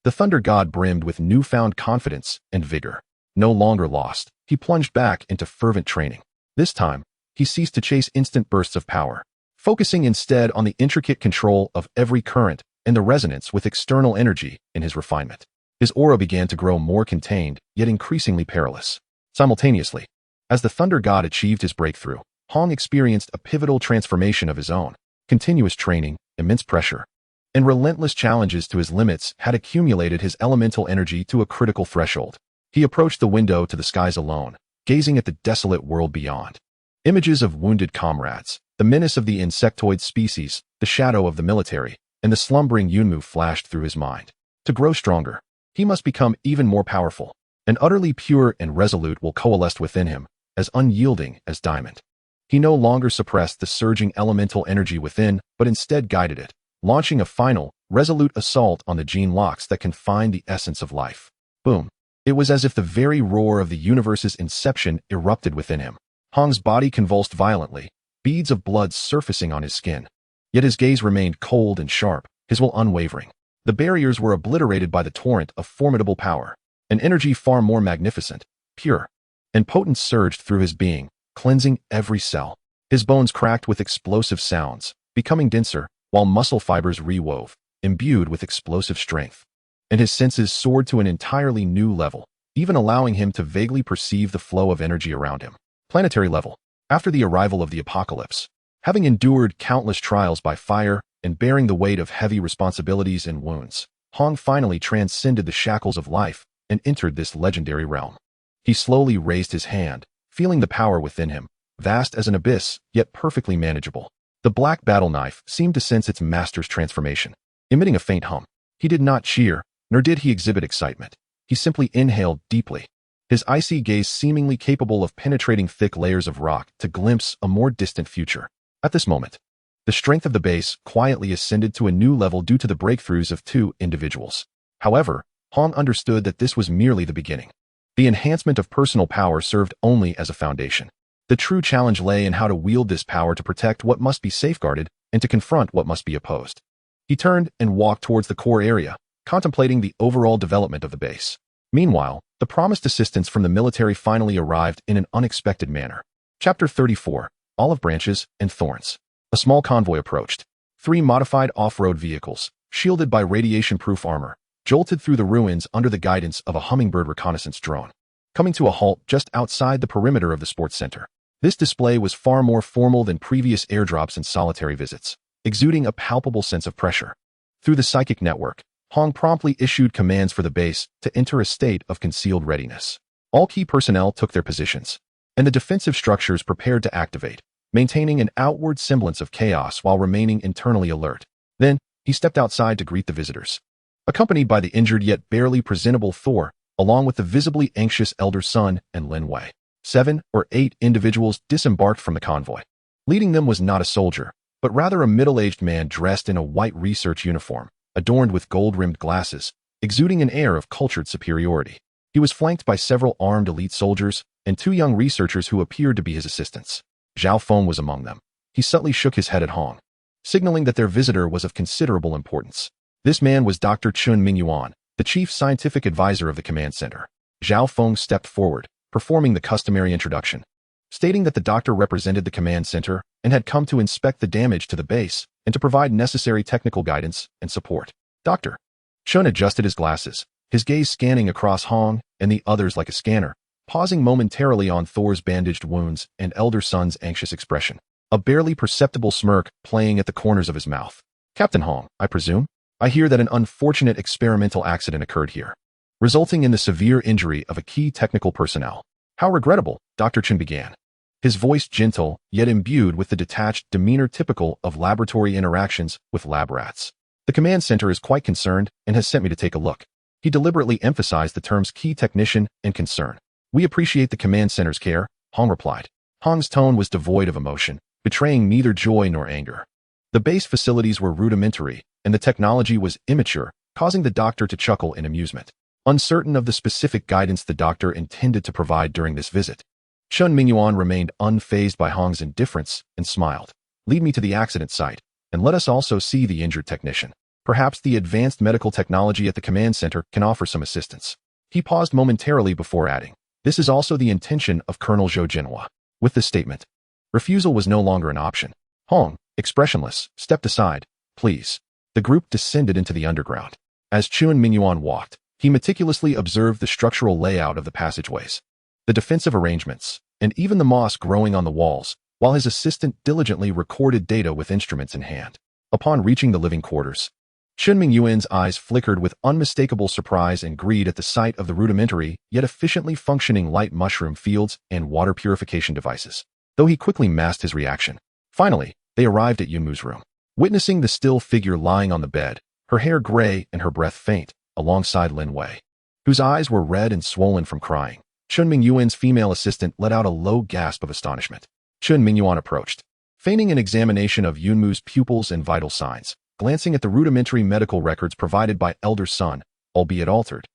the thunder god brimmed with newfound confidence and vigor. No longer lost, he plunged back into fervent training. This time, he ceased to chase instant bursts of power, focusing instead on the intricate control of every current and the resonance with external energy in his refinement. His aura began to grow more contained, yet increasingly perilous. Simultaneously, as the thunder god achieved his breakthrough, Hong experienced a pivotal transformation of his own. Continuous training, immense pressure, and relentless challenges to his limits had accumulated his elemental energy to a critical threshold. He approached the window to the skies alone, gazing at the desolate world beyond. Images of wounded comrades, the menace of the insectoid species, the shadow of the military, and the slumbering Yunmu flashed through his mind. To grow stronger, he must become even more powerful. An utterly pure and resolute will coalesced within him, as unyielding as diamond. He no longer suppressed the surging elemental energy within, but instead guided it, launching a final, resolute assault on the gene locks that confine the essence of life. Boom. It was as if the very roar of the universe's inception erupted within him. Hong's body convulsed violently, beads of blood surfacing on his skin. Yet his gaze remained cold and sharp, his will unwavering. The barriers were obliterated by the torrent of formidable power. An energy far more magnificent, pure, and potent surged through his being, cleansing every cell. His bones cracked with explosive sounds, becoming denser, while muscle fibers rewove, imbued with explosive strength. And his senses soared to an entirely new level, even allowing him to vaguely perceive the flow of energy around him. Planetary level. After the arrival of the apocalypse, having endured countless trials by fire and bearing the weight of heavy responsibilities and wounds, Hong finally transcended the shackles of life and entered this legendary realm. He slowly raised his hand, feeling the power within him, vast as an abyss, yet perfectly manageable. The black battle knife seemed to sense its master's transformation. Emitting a faint hum, he did not cheer, nor did he exhibit excitement. He simply inhaled deeply, his icy gaze seemingly capable of penetrating thick layers of rock to glimpse a more distant future. At this moment, the strength of the base quietly ascended to a new level due to the breakthroughs of two individuals. However, Hong understood that this was merely the beginning. The enhancement of personal power served only as a foundation. The true challenge lay in how to wield this power to protect what must be safeguarded and to confront what must be opposed. He turned and walked towards the core area, contemplating the overall development of the base. Meanwhile, the promised assistance from the military finally arrived in an unexpected manner. Chapter 34, Olive Branches and Thorns. A small convoy approached. 3 modified off-road vehicles, shielded by radiation-proof armor, jolted through the ruins under the guidance of a hummingbird reconnaissance drone, coming to a halt just outside the perimeter of the sports center. This display was far more formal than previous airdrops and solitary visits, exuding a palpable sense of pressure. Through the psychic network, Hong promptly issued commands for the base to enter a state of concealed readiness. All key personnel took their positions, and the defensive structures prepared to activate, maintaining an outward semblance of chaos while remaining internally alert. Then, he stepped outside to greet the visitors. Accompanied by the injured yet barely presentable Thor, along with the visibly anxious elder son and Lin Wei. 7 or 8 individuals disembarked from the convoy. Leading them was not a soldier, but rather a middle-aged man dressed in a white research uniform, adorned with gold-rimmed glasses, exuding an air of cultured superiority. He was flanked by several armed elite soldiers and 2 young researchers who appeared to be his assistants. Zhao Feng was among them. He subtly shook his head at Hong, signaling that their visitor was of considerable importance. This man was Dr. Chun Mingyuan, the chief scientific advisor of the command center. Zhao Feng stepped forward, performing the customary introduction, stating that the doctor represented the command center and had come to inspect the damage to the base and to provide necessary technical guidance and support. Dr. Chun adjusted his glasses, his gaze scanning across Hong and the others like a scanner, pausing momentarily on Thor's bandaged wounds and elder son's anxious expression, a barely perceptible smirk playing at the corners of his mouth. Captain Hong, I presume? I hear that an unfortunate experimental accident occurred here, resulting in the severe injury of a key technical personnel. How regrettable, Dr. Chun began, his voice gentle yet imbued with the detached demeanor typical of laboratory interactions with lab rats. The command center is quite concerned and has sent me to take a look. He deliberately emphasized the terms key technician and concern. We appreciate the command center's care, Hong replied. Hong's tone was devoid of emotion, betraying neither joy nor anger. The base facilities were rudimentary, and the technology was immature, causing the doctor to chuckle in amusement. Uncertain of the specific guidance the doctor intended to provide during this visit, Chun Mingyuan remained unfazed by Hong's indifference and smiled. Lead me to the accident site, and let us also see the injured technician. Perhaps the advanced medical technology at the command center can offer some assistance. He paused momentarily before adding, this is also the intention of Colonel Zhou Jinhua. With this statement, refusal was no longer an option. Hong, expressionless, stepped aside. Please. The group descended into the underground. As Chun Mingyuan walked, he meticulously observed the structural layout of the passageways, the defensive arrangements, and even the moss growing on the walls, while his assistant diligently recorded data with instruments in hand. Upon reaching the living quarters, Chun Mingyuan's eyes flickered with unmistakable surprise and greed at the sight of the rudimentary yet efficiently functioning light mushroom fields and water purification devices, though he quickly masked his reaction. Finally, they arrived at Yunmu's room. Witnessing the still figure lying on the bed, her hair gray and her breath faint, alongside Lin Wei, whose eyes were red and swollen from crying, Chun Mingyuan's female assistant let out a low gasp of astonishment. Chun Mingyuan approached, feigning an examination of Yunmu's pupils and vital signs, glancing at the rudimentary medical records provided by elder son, albeit altered.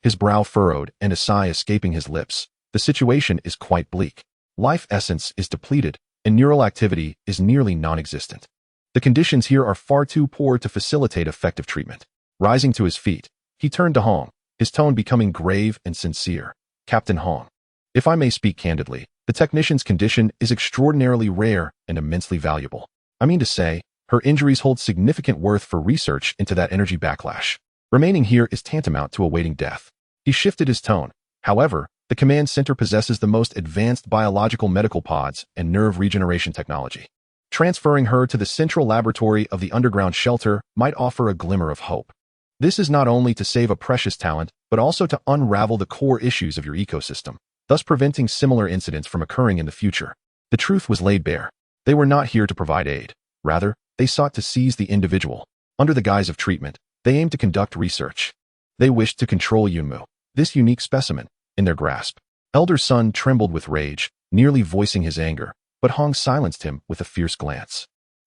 His brow furrowed and a sigh escaping his lips. The situation is quite bleak. Life essence is depleted, and neural activity is nearly non-existent. The conditions here are far too poor to facilitate effective treatment. Rising to his feet, he turned to Hong, his tone becoming grave and sincere. Captain Hong, if I may speak candidly, the technician's condition is extraordinarily rare and immensely valuable. I mean to say, her injuries hold significant worth for research into that energy backlash. Remaining here is tantamount to awaiting death. He shifted his tone. However, the command center possesses the most advanced biological medical pods and nerve regeneration technology. Transferring her to the central laboratory of the underground shelter might offer a glimmer of hope. This is not only to save a precious talent, but also to unravel the core issues of your ecosystem, thus preventing similar incidents from occurring in the future. The truth was laid bare. They were not here to provide aid. Rather, they sought to seize the individual. Under the guise of treatment, they aimed to conduct research. They wished to control Yunmu, this unique specimen, in their grasp. Elder Sun trembled with rage, nearly voicing his anger, but Hong silenced him with a fierce glance.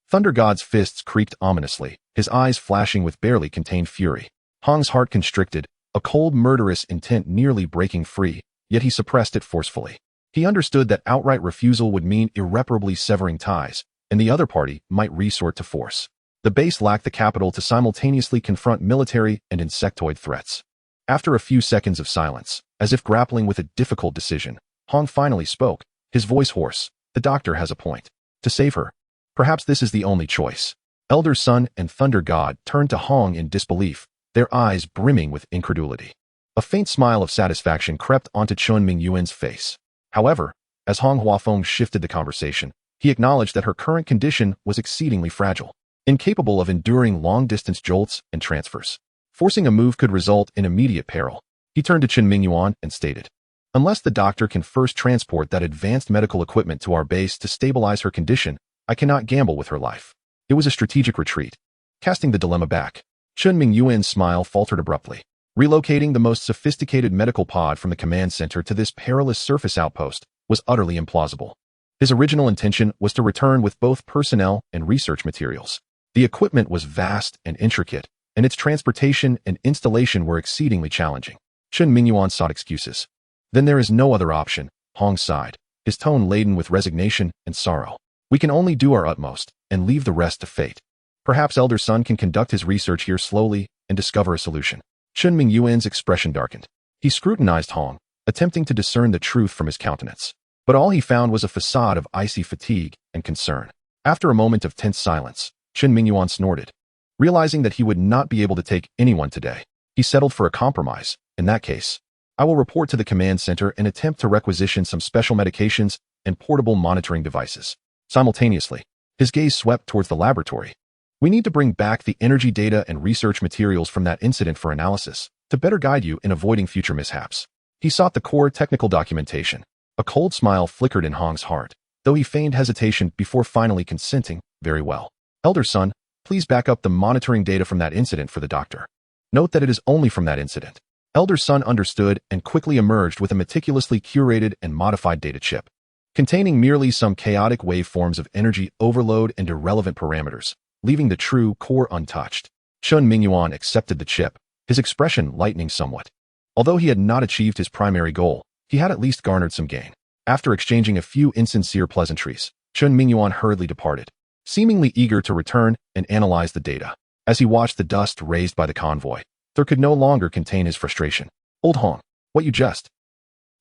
Thunder God's fists creaked ominously, his eyes flashing with barely contained fury. Hong's heart constricted, a cold murderous intent nearly breaking free, yet he suppressed it forcefully. He understood that outright refusal would mean irreparably severing ties, and the other party might resort to force. The base lacked the capital to simultaneously confront military and insectoid threats. After a few seconds of silence, as if grappling with a difficult decision, Hong finally spoke, his voice hoarse. The doctor has a point. To save her, perhaps this is the only choice. Elder Sun and Thunder God turned to Hong in disbelief, their eyes brimming with incredulity. A faint smile of satisfaction crept onto Chun Mingyuan's face. However, as Hong Huafeng shifted the conversation, he acknowledged that her current condition was exceedingly fragile, incapable of enduring long-distance jolts and transfers. Forcing a move could result in immediate peril. He turned to Chen Mingyuan and stated, "Unless the doctor can first transport that advanced medical equipment to our base to stabilize her condition, I cannot gamble with her life." It was a strategic retreat, casting the dilemma back. Chen Mingyuan's smile faltered abruptly. Relocating the most sophisticated medical pod from the command center to this perilous surface outpost was utterly implausible. His original intention was to return with both personnel and research materials. The equipment was vast and intricate, and its transportation and installation were exceedingly challenging. Chen Mingyuan sought excuses. "Then there is no other option," Hong sighed, his tone laden with resignation and sorrow. "We can only do our utmost and leave the rest to fate. Perhaps Elder Sun can conduct his research here slowly and discover a solution." Chen Mingyuan's expression darkened. He scrutinized Hong, attempting to discern the truth from his countenance. But all he found was a facade of icy fatigue and concern. After a moment of tense silence, Chen Mingyuan snorted. Realizing that he would not be able to take anyone today, he settled for a compromise. "In that case, I will report to the command center and attempt to requisition some special medications and portable monitoring devices." Simultaneously, his gaze swept towards the laboratory. "We need to bring back the energy data and research materials from that incident for analysis, to better guide you in avoiding future mishaps." He sought the core technical documentation. A cold smile flickered in Hong's heart, though he feigned hesitation before finally consenting. "Very well. Elder Sun, please back up the monitoring data from that incident for the doctor. Note that it is only from that incident." Elder Sun understood and quickly emerged with a meticulously curated and modified data chip, containing merely some chaotic waveforms of energy overload and irrelevant parameters, leaving the true core untouched. Chen Mingyuan accepted the chip, his expression lightening somewhat. Although he had not achieved his primary goal, he had at least garnered some gain. After exchanging a few insincere pleasantries, Chen Mingyuan hurriedly departed, seemingly eager to return and analyze the data. As he watched the dust raised by the convoy, Thor could no longer contain his frustration. "Old Hong, what you just—"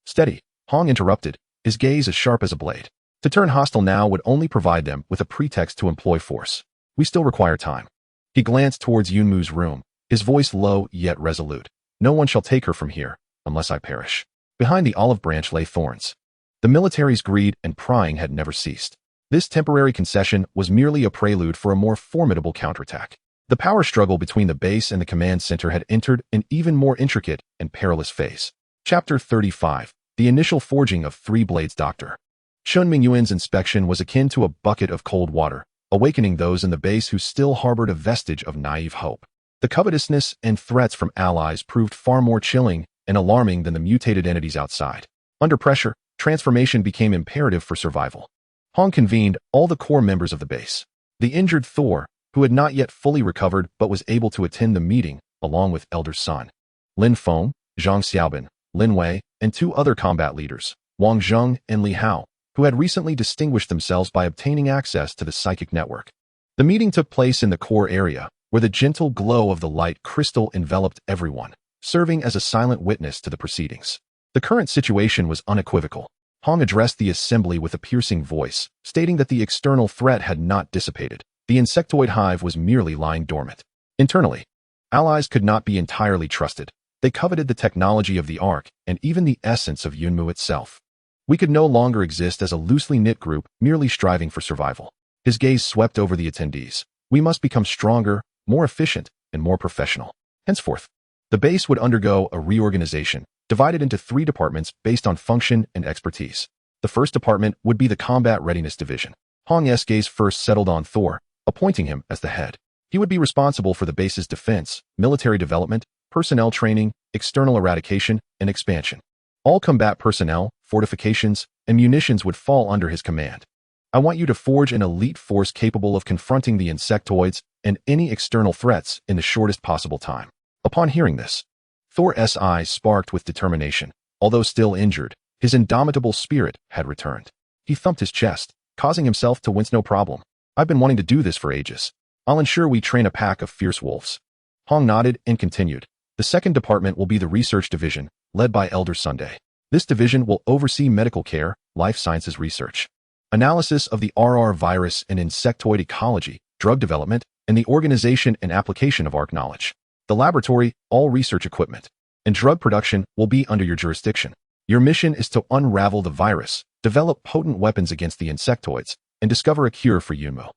"Steady," Hong interrupted, his gaze as sharp as a blade. To turn hostile now would only provide them with a pretext to employ force. "We still require time." He glanced towards Yunmu's room, his voice low yet resolute. "No one shall take her from here, unless I perish." Behind the olive branch lay thorns. The military's greed and prying had never ceased. This temporary concession was merely a prelude for a more formidable counterattack. The power struggle between the base and the command center had entered an even more intricate and perilous phase. Chapter 35. The initial forging of Three Blades Doctor. Chen Mingyuan's inspection was akin to a bucket of cold water, awakening those in the base who still harbored a vestige of naive hope. The covetousness and threats from allies proved far more chilling and alarming than the mutated entities outside. Under pressure, transformation became imperative for survival. Hong convened all the core members of the base. The injured Thor, who had not yet fully recovered but was able to attend the meeting, along with Elder Sun, Lin Feng, Zhang Xiaobin, Lin Wei, and two other combat leaders, Wang Zheng and Li Hao, who had recently distinguished themselves by obtaining access to the psychic network. The meeting took place in the core area, where the gentle glow of the light crystal enveloped everyone, serving as a silent witness to the proceedings. The current situation was unequivocal. Hong addressed the assembly with a piercing voice, stating that the external threat had not dissipated. The insectoid hive was merely lying dormant. Internally, allies could not be entirely trusted. They coveted the technology of the Ark and even the essence of Yunmu itself. We could no longer exist as a loosely knit group merely striving for survival. His gaze swept over the attendees. We must become stronger, more efficient, and more professional. Henceforth, the base would undergo a reorganization, divided into 3 departments based on function and expertise. The first department would be the Combat Readiness Division. Hong's gaze first settled on Thor, appointing him as the head. He would be responsible for the base's defense, military development, personnel training, external eradication, and expansion. All combat personnel, fortifications, and munitions would fall under his command. I want you to forge an elite force capable of confronting the insectoids and any external threats in the shortest possible time. Upon hearing this, Thor's eyes sparked with determination. Although still injured, his indomitable spirit had returned. He thumped his chest, causing himself to wince no problem. I've been wanting to do this for ages. I'll ensure we train a pack of fierce wolves. Hong nodded and continued. The second department will be the Research Division, led by Elder Sunday. This division will oversee medical care, life sciences research, analysis of the RR virus and insectoid ecology, drug development, and the organization and application of Ark knowledge. The laboratory, all research equipment, and drug production will be under your jurisdiction. Your mission is to unravel the virus, develop potent weapons against the insectoids, and discover a cure for Yunmu.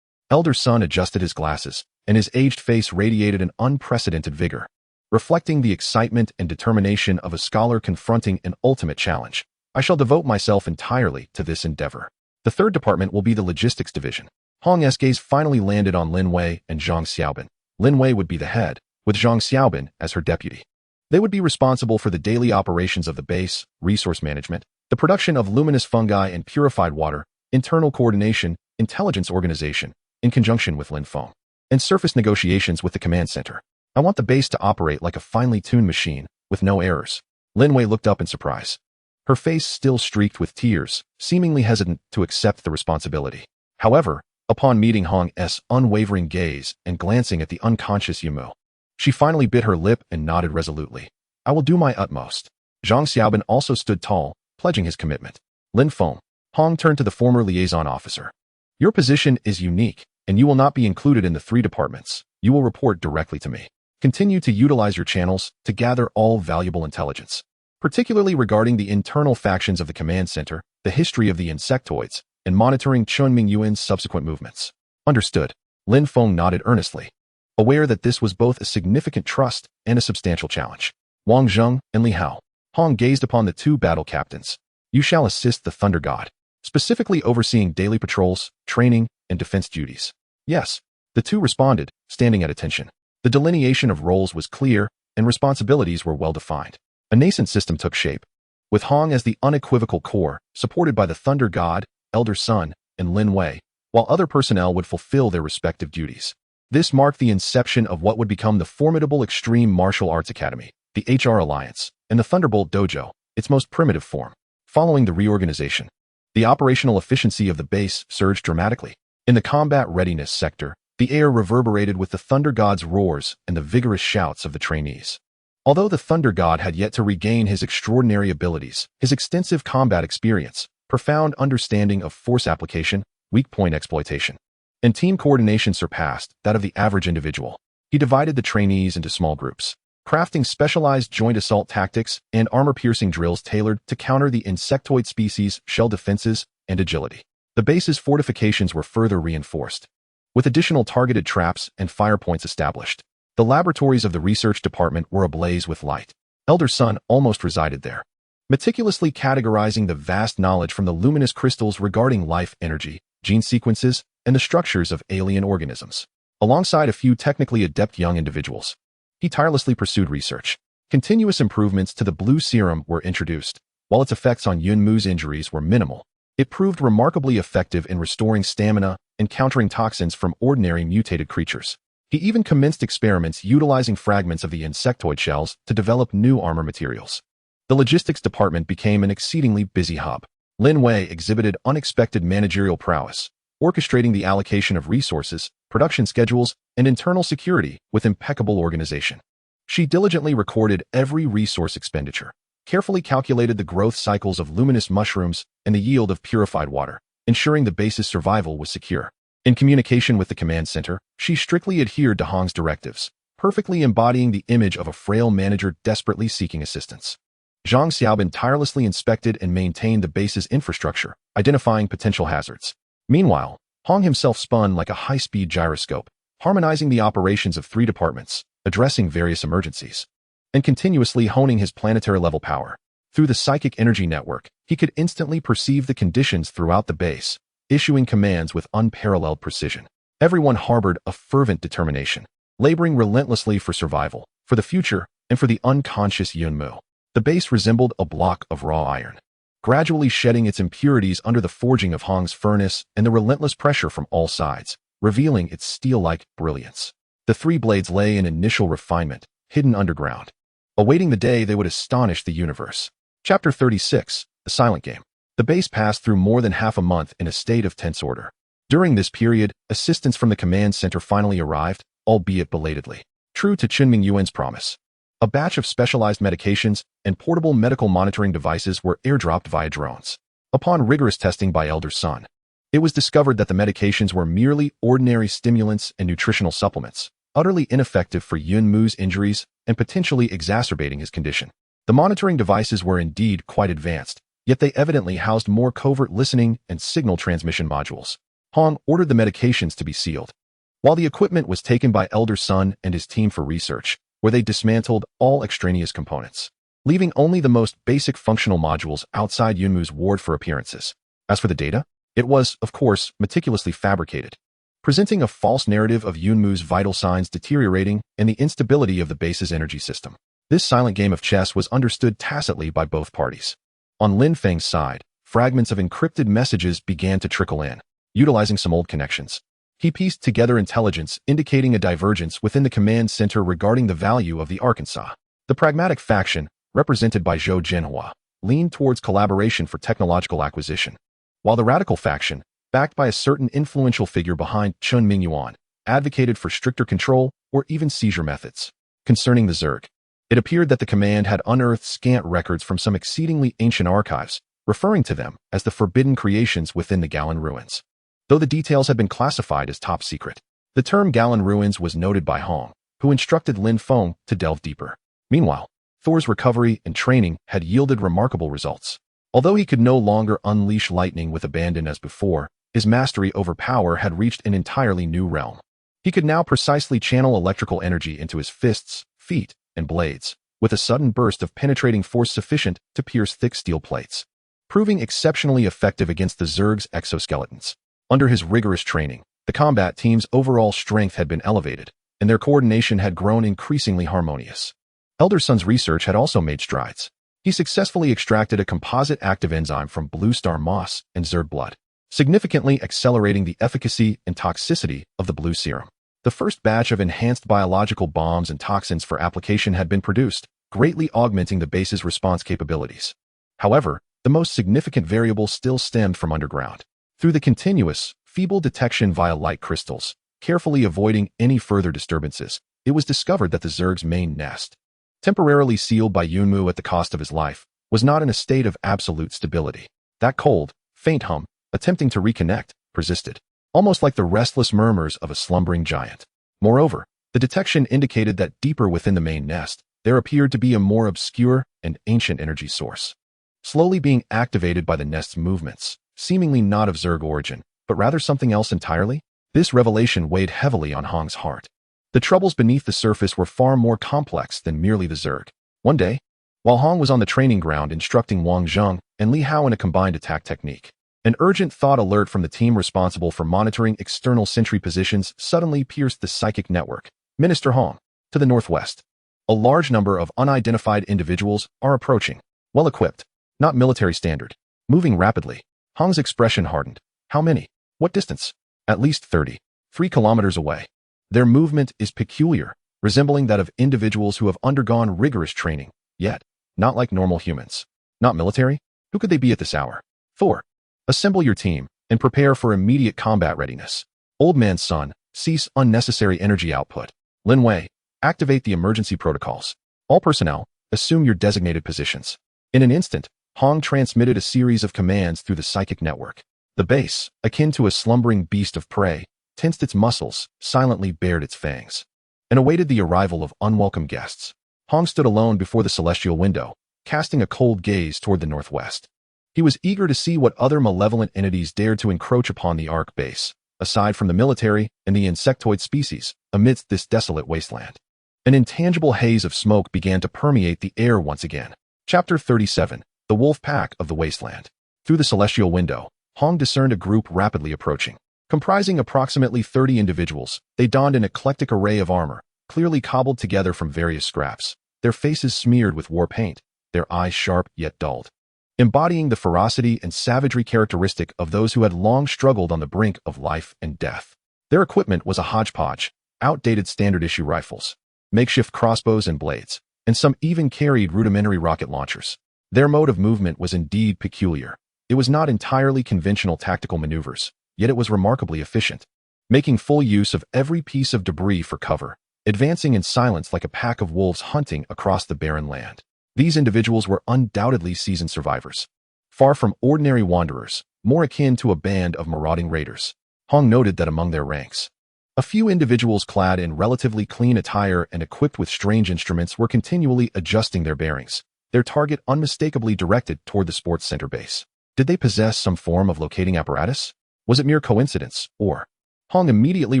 Elder Sun adjusted his glasses, and his aged face radiated an unprecedented vigor, reflecting the excitement and determination of a scholar confronting an ultimate challenge. I shall devote myself entirely to this endeavor. The third department will be the Logistics Division. Hong's gaze finally landed on Lin Wei and Zhang Xiaobin. Lin Wei would be the head, with Zhang Xiaobin as her deputy. They would be responsible for the daily operations of the base, resource management, the production of luminous fungi and purified water, internal coordination, intelligence organization, in conjunction with Lin Feng, and surface negotiations with the command center. I want the base to operate like a finely tuned machine, with no errors. Lin Wei looked up in surprise. Her face still streaked with tears, seemingly hesitant to accept the responsibility. However, upon meeting Hong's unwavering gaze and glancing at the unconscious Yunmu, she finally bit her lip and nodded resolutely. I will do my utmost. Zhang Xiaobin also stood tall, pledging his commitment. Lin Feng. Hong turned to the former liaison officer. Your position is unique, and you will not be included in the 3 departments. You will report directly to me. Continue to utilize your channels to gather all valuable intelligence, particularly regarding the internal factions of the command center, the history of the insectoids, and monitoring Chun Mingyuan's subsequent movements. Understood. Lin Feng nodded earnestly, aware that this was both a significant trust and a substantial challenge. Wang Zheng and Li Hao. Hong gazed upon the 2 battle captains. You shall assist the Thunder God, specifically overseeing daily patrols, training, and defense duties. Yes, the 2 responded, standing at attention. The delineation of roles was clear, and responsibilities were well defined. A nascent system took shape, with Hong as the unequivocal core, supported by the Thunder God, Elder Sun, and Lin Wei, while other personnel would fulfill their respective duties. This marked the inception of what would become the formidable Extreme Martial Arts Academy, the HR Alliance, and the Thunderbolt Dojo, its most primitive form. Following the reorganization, the operational efficiency of the base surged dramatically. In the combat readiness sector, the air reverberated with the Thunder God's roars and the vigorous shouts of the trainees. Although the Thunder God had yet to regain his extraordinary abilities, his extensive combat experience, profound understanding of force application, weak point exploitation, and team coordination surpassed that of the average individual. He divided the trainees into small groups, crafting specialized joint assault tactics and armor-piercing drills tailored to counter the insectoid species' shell defenses and agility. The base's fortifications were further reinforced, with additional targeted traps and fire points established. The laboratories of the research department were ablaze with light. Elder Sun almost resided there, meticulously categorizing the vast knowledge from the luminous crystals regarding life energy, gene sequences, and the structures of alien organisms. Alongside a few technically adept young individuals, he tirelessly pursued research. Continuous improvements to the blue serum were introduced. While its effects on Yunmu's injuries were minimal, it proved remarkably effective in restoring stamina and countering toxins from ordinary mutated creatures. He even commenced experiments utilizing fragments of the insectoid shells to develop new armor materials. The logistics department became an exceedingly busy hub. Lin Wei exhibited unexpected managerial prowess, orchestrating the allocation of resources, production schedules, and internal security with impeccable organization. She diligently recorded every resource expenditure, carefully calculated the growth cycles of luminous mushrooms and the yield of purified water, ensuring the base's survival was secure. In communication with the command center, she strictly adhered to Hong's directives, perfectly embodying the image of a frail manager desperately seeking assistance. Zhang Xiaobin tirelessly inspected and maintained the base's infrastructure, identifying potential hazards. Meanwhile, Hong himself spun like a high-speed gyroscope, harmonizing the operations of 3 departments, addressing various emergencies, and continuously honing his planetary-level power. Through the psychic energy network, he could instantly perceive the conditions throughout the base, issuing commands with unparalleled precision. Everyone harbored a fervent determination, laboring relentlessly for survival, for the future, and for the unconscious Yunmu. The base resembled a block of raw iron, gradually shedding its impurities under the forging of Hong's furnace and the relentless pressure from all sides, revealing its steel-like brilliance. The 3 blades lay in initial refinement, hidden underground, awaiting the day they would astonish the universe. Chapter 36, The Silent Game. The base passed through more than half a month in a state of tense order. During this period, assistance from the command center finally arrived, albeit belatedly. True to Chen Mingyuan's promise, a batch of specialized medications and portable medical monitoring devices were airdropped via drones. Upon rigorous testing by Elder Sun, it was discovered that the medications were merely ordinary stimulants and nutritional supplements, utterly ineffective for Yunmu's injuries and potentially exacerbating his condition. The monitoring devices were indeed quite advanced, yet they evidently housed more covert listening and signal transmission modules. Hong ordered the medications to be sealed, while the equipment was taken by Elder Sun and his team for research, where they dismantled all extraneous components, leaving only the most basic functional modules outside Yunmu's ward for appearances. As for the data, it was, of course, meticulously fabricated, presenting a false narrative of Yunmu's vital signs deteriorating and the instability of the base's energy system. This silent game of chess was understood tacitly by both parties. On Lin Feng's side, fragments of encrypted messages began to trickle in, utilizing some old connections. He pieced together intelligence indicating a divergence within the command center regarding the value of the Arkansas. The pragmatic faction, represented by Zhou Jinhua, leaned towards collaboration for technological acquisition, while the radical faction, backed by a certain influential figure behind Chen Mingyuan, advocated for stricter control or even seizure methods. Concerning the Zerg, it appeared that the command had unearthed scant records from some exceedingly ancient archives, referring to them as the forbidden creations within the Galan ruins. Though the details had been classified as top secret, the term Galan ruins was noted by Hong, who instructed Lin Feng to delve deeper. Meanwhile, Thor's recovery and training had yielded remarkable results. Although he could no longer unleash lightning with abandon as before, his mastery over power had reached an entirely new realm. He could now precisely channel electrical energy into his fists, feet, and blades, with a sudden burst of penetrating force sufficient to pierce thick steel plates, proving exceptionally effective against the Zerg's exoskeletons. Under his rigorous training, the combat team's overall strength had been elevated, and their coordination had grown increasingly harmonious. Elder Sun's research had also made strides. He successfully extracted a composite active enzyme from blue star moss and Zerg blood, significantly accelerating the efficacy and toxicity of the blue serum. The first batch of enhanced biological bombs and toxins for application had been produced, greatly augmenting the base's response capabilities. However, the most significant variable still stemmed from underground. Through the continuous, feeble detection via light crystals, carefully avoiding any further disturbances, it was discovered that the Zerg's main nest, temporarily sealed by Yunmu at the cost of his life, was not in a state of absolute stability. That cold, faint hum, attempting to reconnect, persisted, almost like the restless murmurs of a slumbering giant. Moreover, the detection indicated that deeper within the main nest, there appeared to be a more obscure and ancient energy source, slowly being activated by the nest's movements, seemingly not of Zerg origin, but rather something else entirely. This revelation weighed heavily on Hong's heart. The troubles beneath the surface were far more complex than merely the Zerg. One day, while Hong was on the training ground instructing Wang Zheng and Li Hao in a combined attack technique, an urgent thought alert from the team responsible for monitoring external sentry positions suddenly pierced the psychic network. Minister Hong, to the northwest, a large number of unidentified individuals are approaching, well-equipped, not military standard, moving rapidly. Hong's expression hardened. How many? What distance? At least 30. 3 kilometers away. Their movement is peculiar, resembling that of individuals who have undergone rigorous training, yet not like normal humans. Not military? Who could they be at this hour? Thor. Assemble your team and prepare for immediate combat readiness. Old man's son, cease unnecessary energy output. Lin Wei, activate the emergency protocols. All personnel, assume your designated positions. In an instant, Hong transmitted a series of commands through the psychic network. The base, akin to a slumbering beast of prey, tensed its muscles, silently bared its fangs, and awaited the arrival of unwelcome guests. Hong stood alone before the celestial window, casting a cold gaze toward the northwest. He was eager to see what other malevolent entities dared to encroach upon the Ark base, aside from the military and the insectoid species, amidst this desolate wasteland. An intangible haze of smoke began to permeate the air once again. Chapter 37, The Wolf Pack of the Wasteland. Through the celestial window, Hong discerned a group rapidly approaching. Comprising approximately 30 individuals, they donned an eclectic array of armor, clearly cobbled together from various scraps, their faces smeared with war paint, their eyes sharp yet dulled, embodying the ferocity and savagery characteristic of those who had long struggled on the brink of life and death. Their equipment was a hodgepodge, outdated standard-issue rifles, makeshift crossbows and blades, and some even carried rudimentary rocket launchers. Their mode of movement was indeed peculiar. It was not entirely conventional tactical maneuvers, yet it was remarkably efficient, making full use of every piece of debris for cover, advancing in silence like a pack of wolves hunting across the barren land. These individuals were undoubtedly seasoned survivors. Far from ordinary wanderers, more akin to a band of marauding raiders. Hong noted that among their ranks, a few individuals clad in relatively clean attire and equipped with strange instruments were continually adjusting their bearings, their target unmistakably directed toward the sports center base. Did they possess some form of locating apparatus? Was it mere coincidence, or? Hong immediately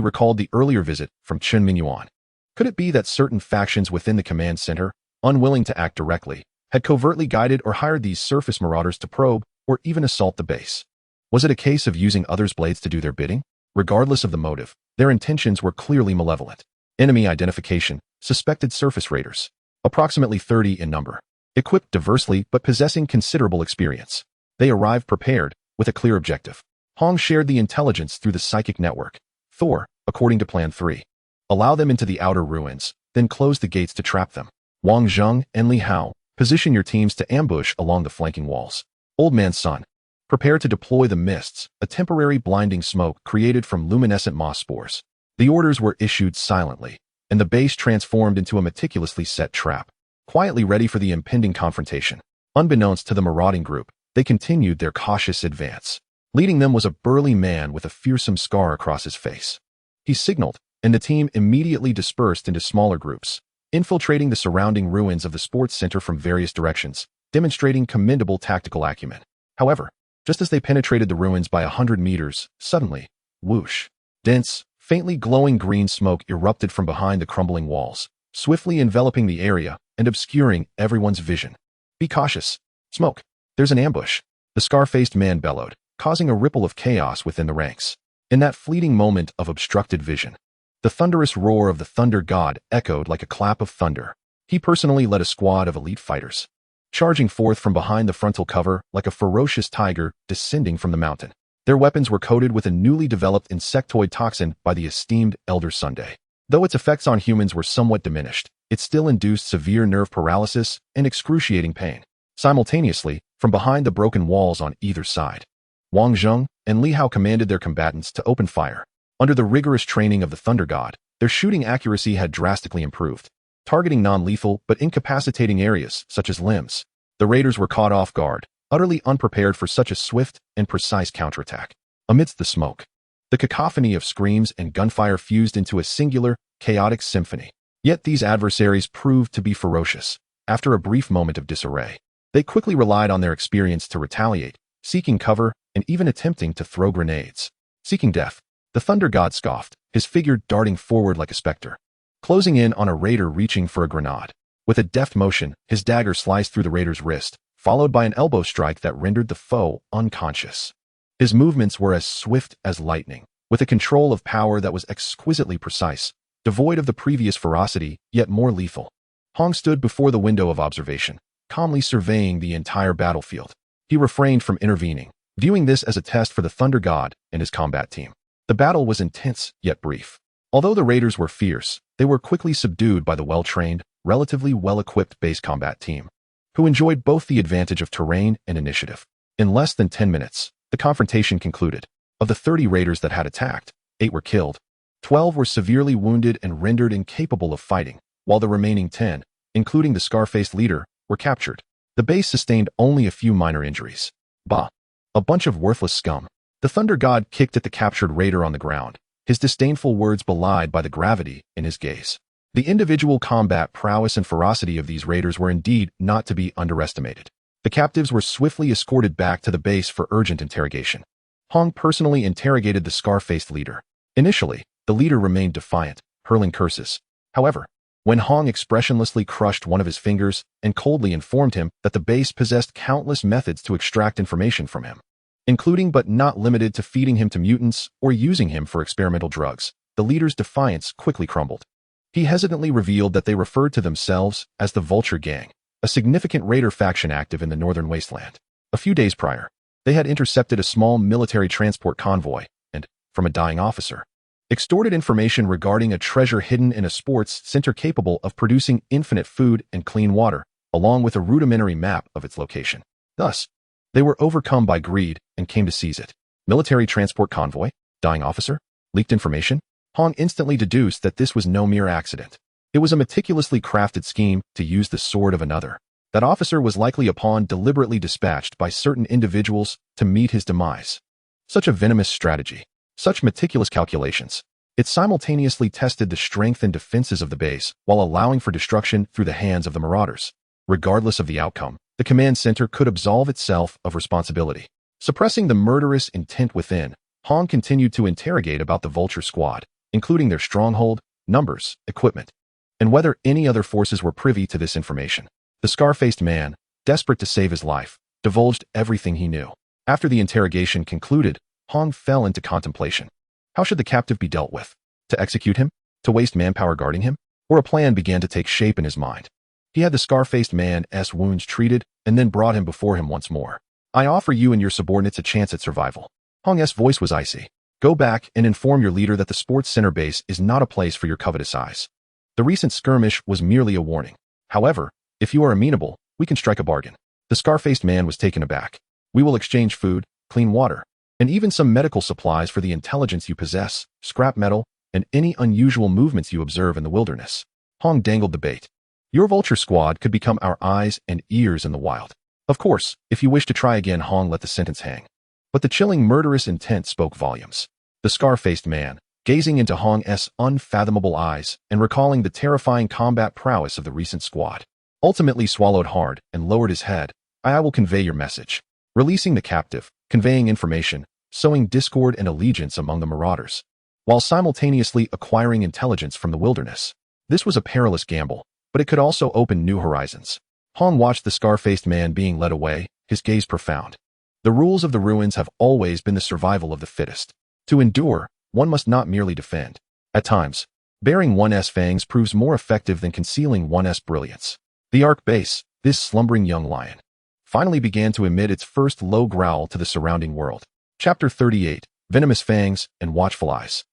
recalled the earlier visit from Chen Mingyuan. Could it be that certain factions within the command center, unwilling to act directly, had covertly guided or hired these surface marauders to probe or even assault the base? Was it a case of using others' blades to do their bidding? Regardless of the motive, their intentions were clearly malevolent. Enemy identification, suspected surface raiders, approximately 30 in number, equipped diversely but possessing considerable experience. They arrived prepared, with a clear objective. Hong shared the intelligence through the psychic network. Thor, according to Plan 3. Allow them into the outer ruins, then close the gates to trap them. Wang Zheng and Li Hao, position your teams to ambush along the flanking walls. Old man's son, prepare to deploy the mists, a temporary blinding smoke created from luminescent moss spores. The orders were issued silently, and the base transformed into a meticulously set trap, quietly ready for the impending confrontation. Unbeknownst to the marauding group, they continued their cautious advance. Leading them was a burly man with a fearsome scar across his face. He signaled, and the team immediately dispersed into smaller groups, infiltrating the surrounding ruins of the sports center from various directions, demonstrating commendable tactical acumen. However, just as they penetrated the ruins by 100 meters, suddenly, whoosh, dense, faintly glowing green smoke erupted from behind the crumbling walls, swiftly enveloping the area and obscuring everyone's vision. Be cautious. Smoke. There's an ambush. The scar-faced man bellowed, causing a ripple of chaos within the ranks. In that fleeting moment of obstructed vision, the thunderous roar of the thunder god echoed like a clap of thunder. He personally led a squad of elite fighters, charging forth from behind the frontal cover like a ferocious tiger descending from the mountain. Their weapons were coated with a newly developed insectoid toxin by the esteemed Elder Sunday. Though its effects on humans were somewhat diminished, it still induced severe nerve paralysis and excruciating pain. Simultaneously, from behind the broken walls on either side, Wang Zheng and Li Hao commanded their combatants to open fire. Under the rigorous training of the Thunder God, their shooting accuracy had drastically improved, targeting non-lethal but incapacitating areas such as limbs. The raiders were caught off guard, utterly unprepared for such a swift and precise counterattack. Amidst the smoke, the cacophony of screams and gunfire fused into a singular, chaotic symphony. Yet these adversaries proved to be ferocious. After a brief moment of disarray, they quickly relied on their experience to retaliate, seeking cover and even attempting to throw grenades. Seeking death, the Thunder God scoffed, his figure darting forward like a specter, closing in on a raider reaching for a grenade. With a deft motion, his dagger sliced through the raider's wrist, followed by an elbow strike that rendered the foe unconscious. His movements were as swift as lightning, with a control of power that was exquisitely precise, devoid of the previous ferocity, yet more lethal. Hong stood before the window of observation, calmly surveying the entire battlefield. He refrained from intervening, viewing this as a test for the Thunder God and his combat team. The battle was intense, yet brief. Although the raiders were fierce, they were quickly subdued by the well-trained, relatively well-equipped base combat team, who enjoyed both the advantage of terrain and initiative. In less than 10 minutes, the confrontation concluded. Of the 30 raiders that had attacked, 8 were killed, 12 were severely wounded and rendered incapable of fighting, while the remaining 10, including the scar-faced leader, were captured. The base sustained only a few minor injuries. Bah! A bunch of worthless scum. The Thunder God kicked at the captured raider on the ground, his disdainful words belied by the gravity in his gaze. The individual combat prowess and ferocity of these raiders were indeed not to be underestimated. The captives were swiftly escorted back to the base for urgent interrogation. Hong personally interrogated the scar-faced leader. Initially, the leader remained defiant, hurling curses. However, when Hong expressionlessly crushed one of his fingers and coldly informed him that the base possessed countless methods to extract information from him, including but not limited to feeding him to mutants or using him for experimental drugs, the leader's defiance quickly crumbled. He hesitantly revealed that they referred to themselves as the Vulture Gang, a significant raider faction active in the northern wasteland. A few days prior, they had intercepted a small military transport convoy and, from a dying officer, extorted information regarding a treasure hidden in a sports center capable of producing infinite food and clean water, along with a rudimentary map of its location. Thus, they were overcome by greed and came to seize it. Military transport convoy, dying officer, leaked information. Hong instantly deduced that this was no mere accident. It was a meticulously crafted scheme to use the sword of another. That officer was likely a pawn deliberately dispatched by certain individuals to meet his demise. Such a venomous strategy. Such meticulous calculations. It simultaneously tested the strength and defenses of the base while allowing for destruction through the hands of the marauders. Regardless of the outcome, the command center could absolve itself of responsibility. Suppressing the murderous intent within, Hong continued to interrogate about the Vulture Squad, including their stronghold, numbers, equipment, and whether any other forces were privy to this information. The scar-faced man, desperate to save his life, divulged everything he knew. After the interrogation concluded, Hong fell into contemplation. How should the captive be dealt with? To execute him? To waste manpower guarding him? Or a plan began to take shape in his mind. He had the scar-faced man's wounds treated and then brought him before him once more. I offer you and your subordinates a chance at survival. Hong's voice was icy. Go back and inform your leader that the sports center base is not a place for your covetous eyes. The recent skirmish was merely a warning. However, if you are amenable, we can strike a bargain. The scar-faced man was taken aback. We will exchange food, clean water, and even some medical supplies for the intelligence you possess, scrap metal, and any unusual movements you observe in the wilderness. Hong dangled the bait. Your Vulture Squad could become our eyes and ears in the wild. Of course, if you wish to try again, Hong let the sentence hang. But the chilling murderous intent spoke volumes. The scar-faced man, gazing into Hong's unfathomable eyes and recalling the terrifying combat prowess of the recent squad, ultimately swallowed hard and lowered his head. I will convey your message. Releasing the captive, conveying information, sowing discord and allegiance among the marauders, while simultaneously acquiring intelligence from the wilderness. This was a perilous gamble, but it could also open new horizons. Hong watched the scar-faced man being led away, his gaze profound. The rules of the ruins have always been the survival of the fittest. To endure, one must not merely defend. At times, bearing one's fangs proves more effective than concealing one's brilliance. The Ark base, this slumbering young lion, finally began to emit its first low growl to the surrounding world. Chapter 38, Venomous Fangs and Watchful Eyes.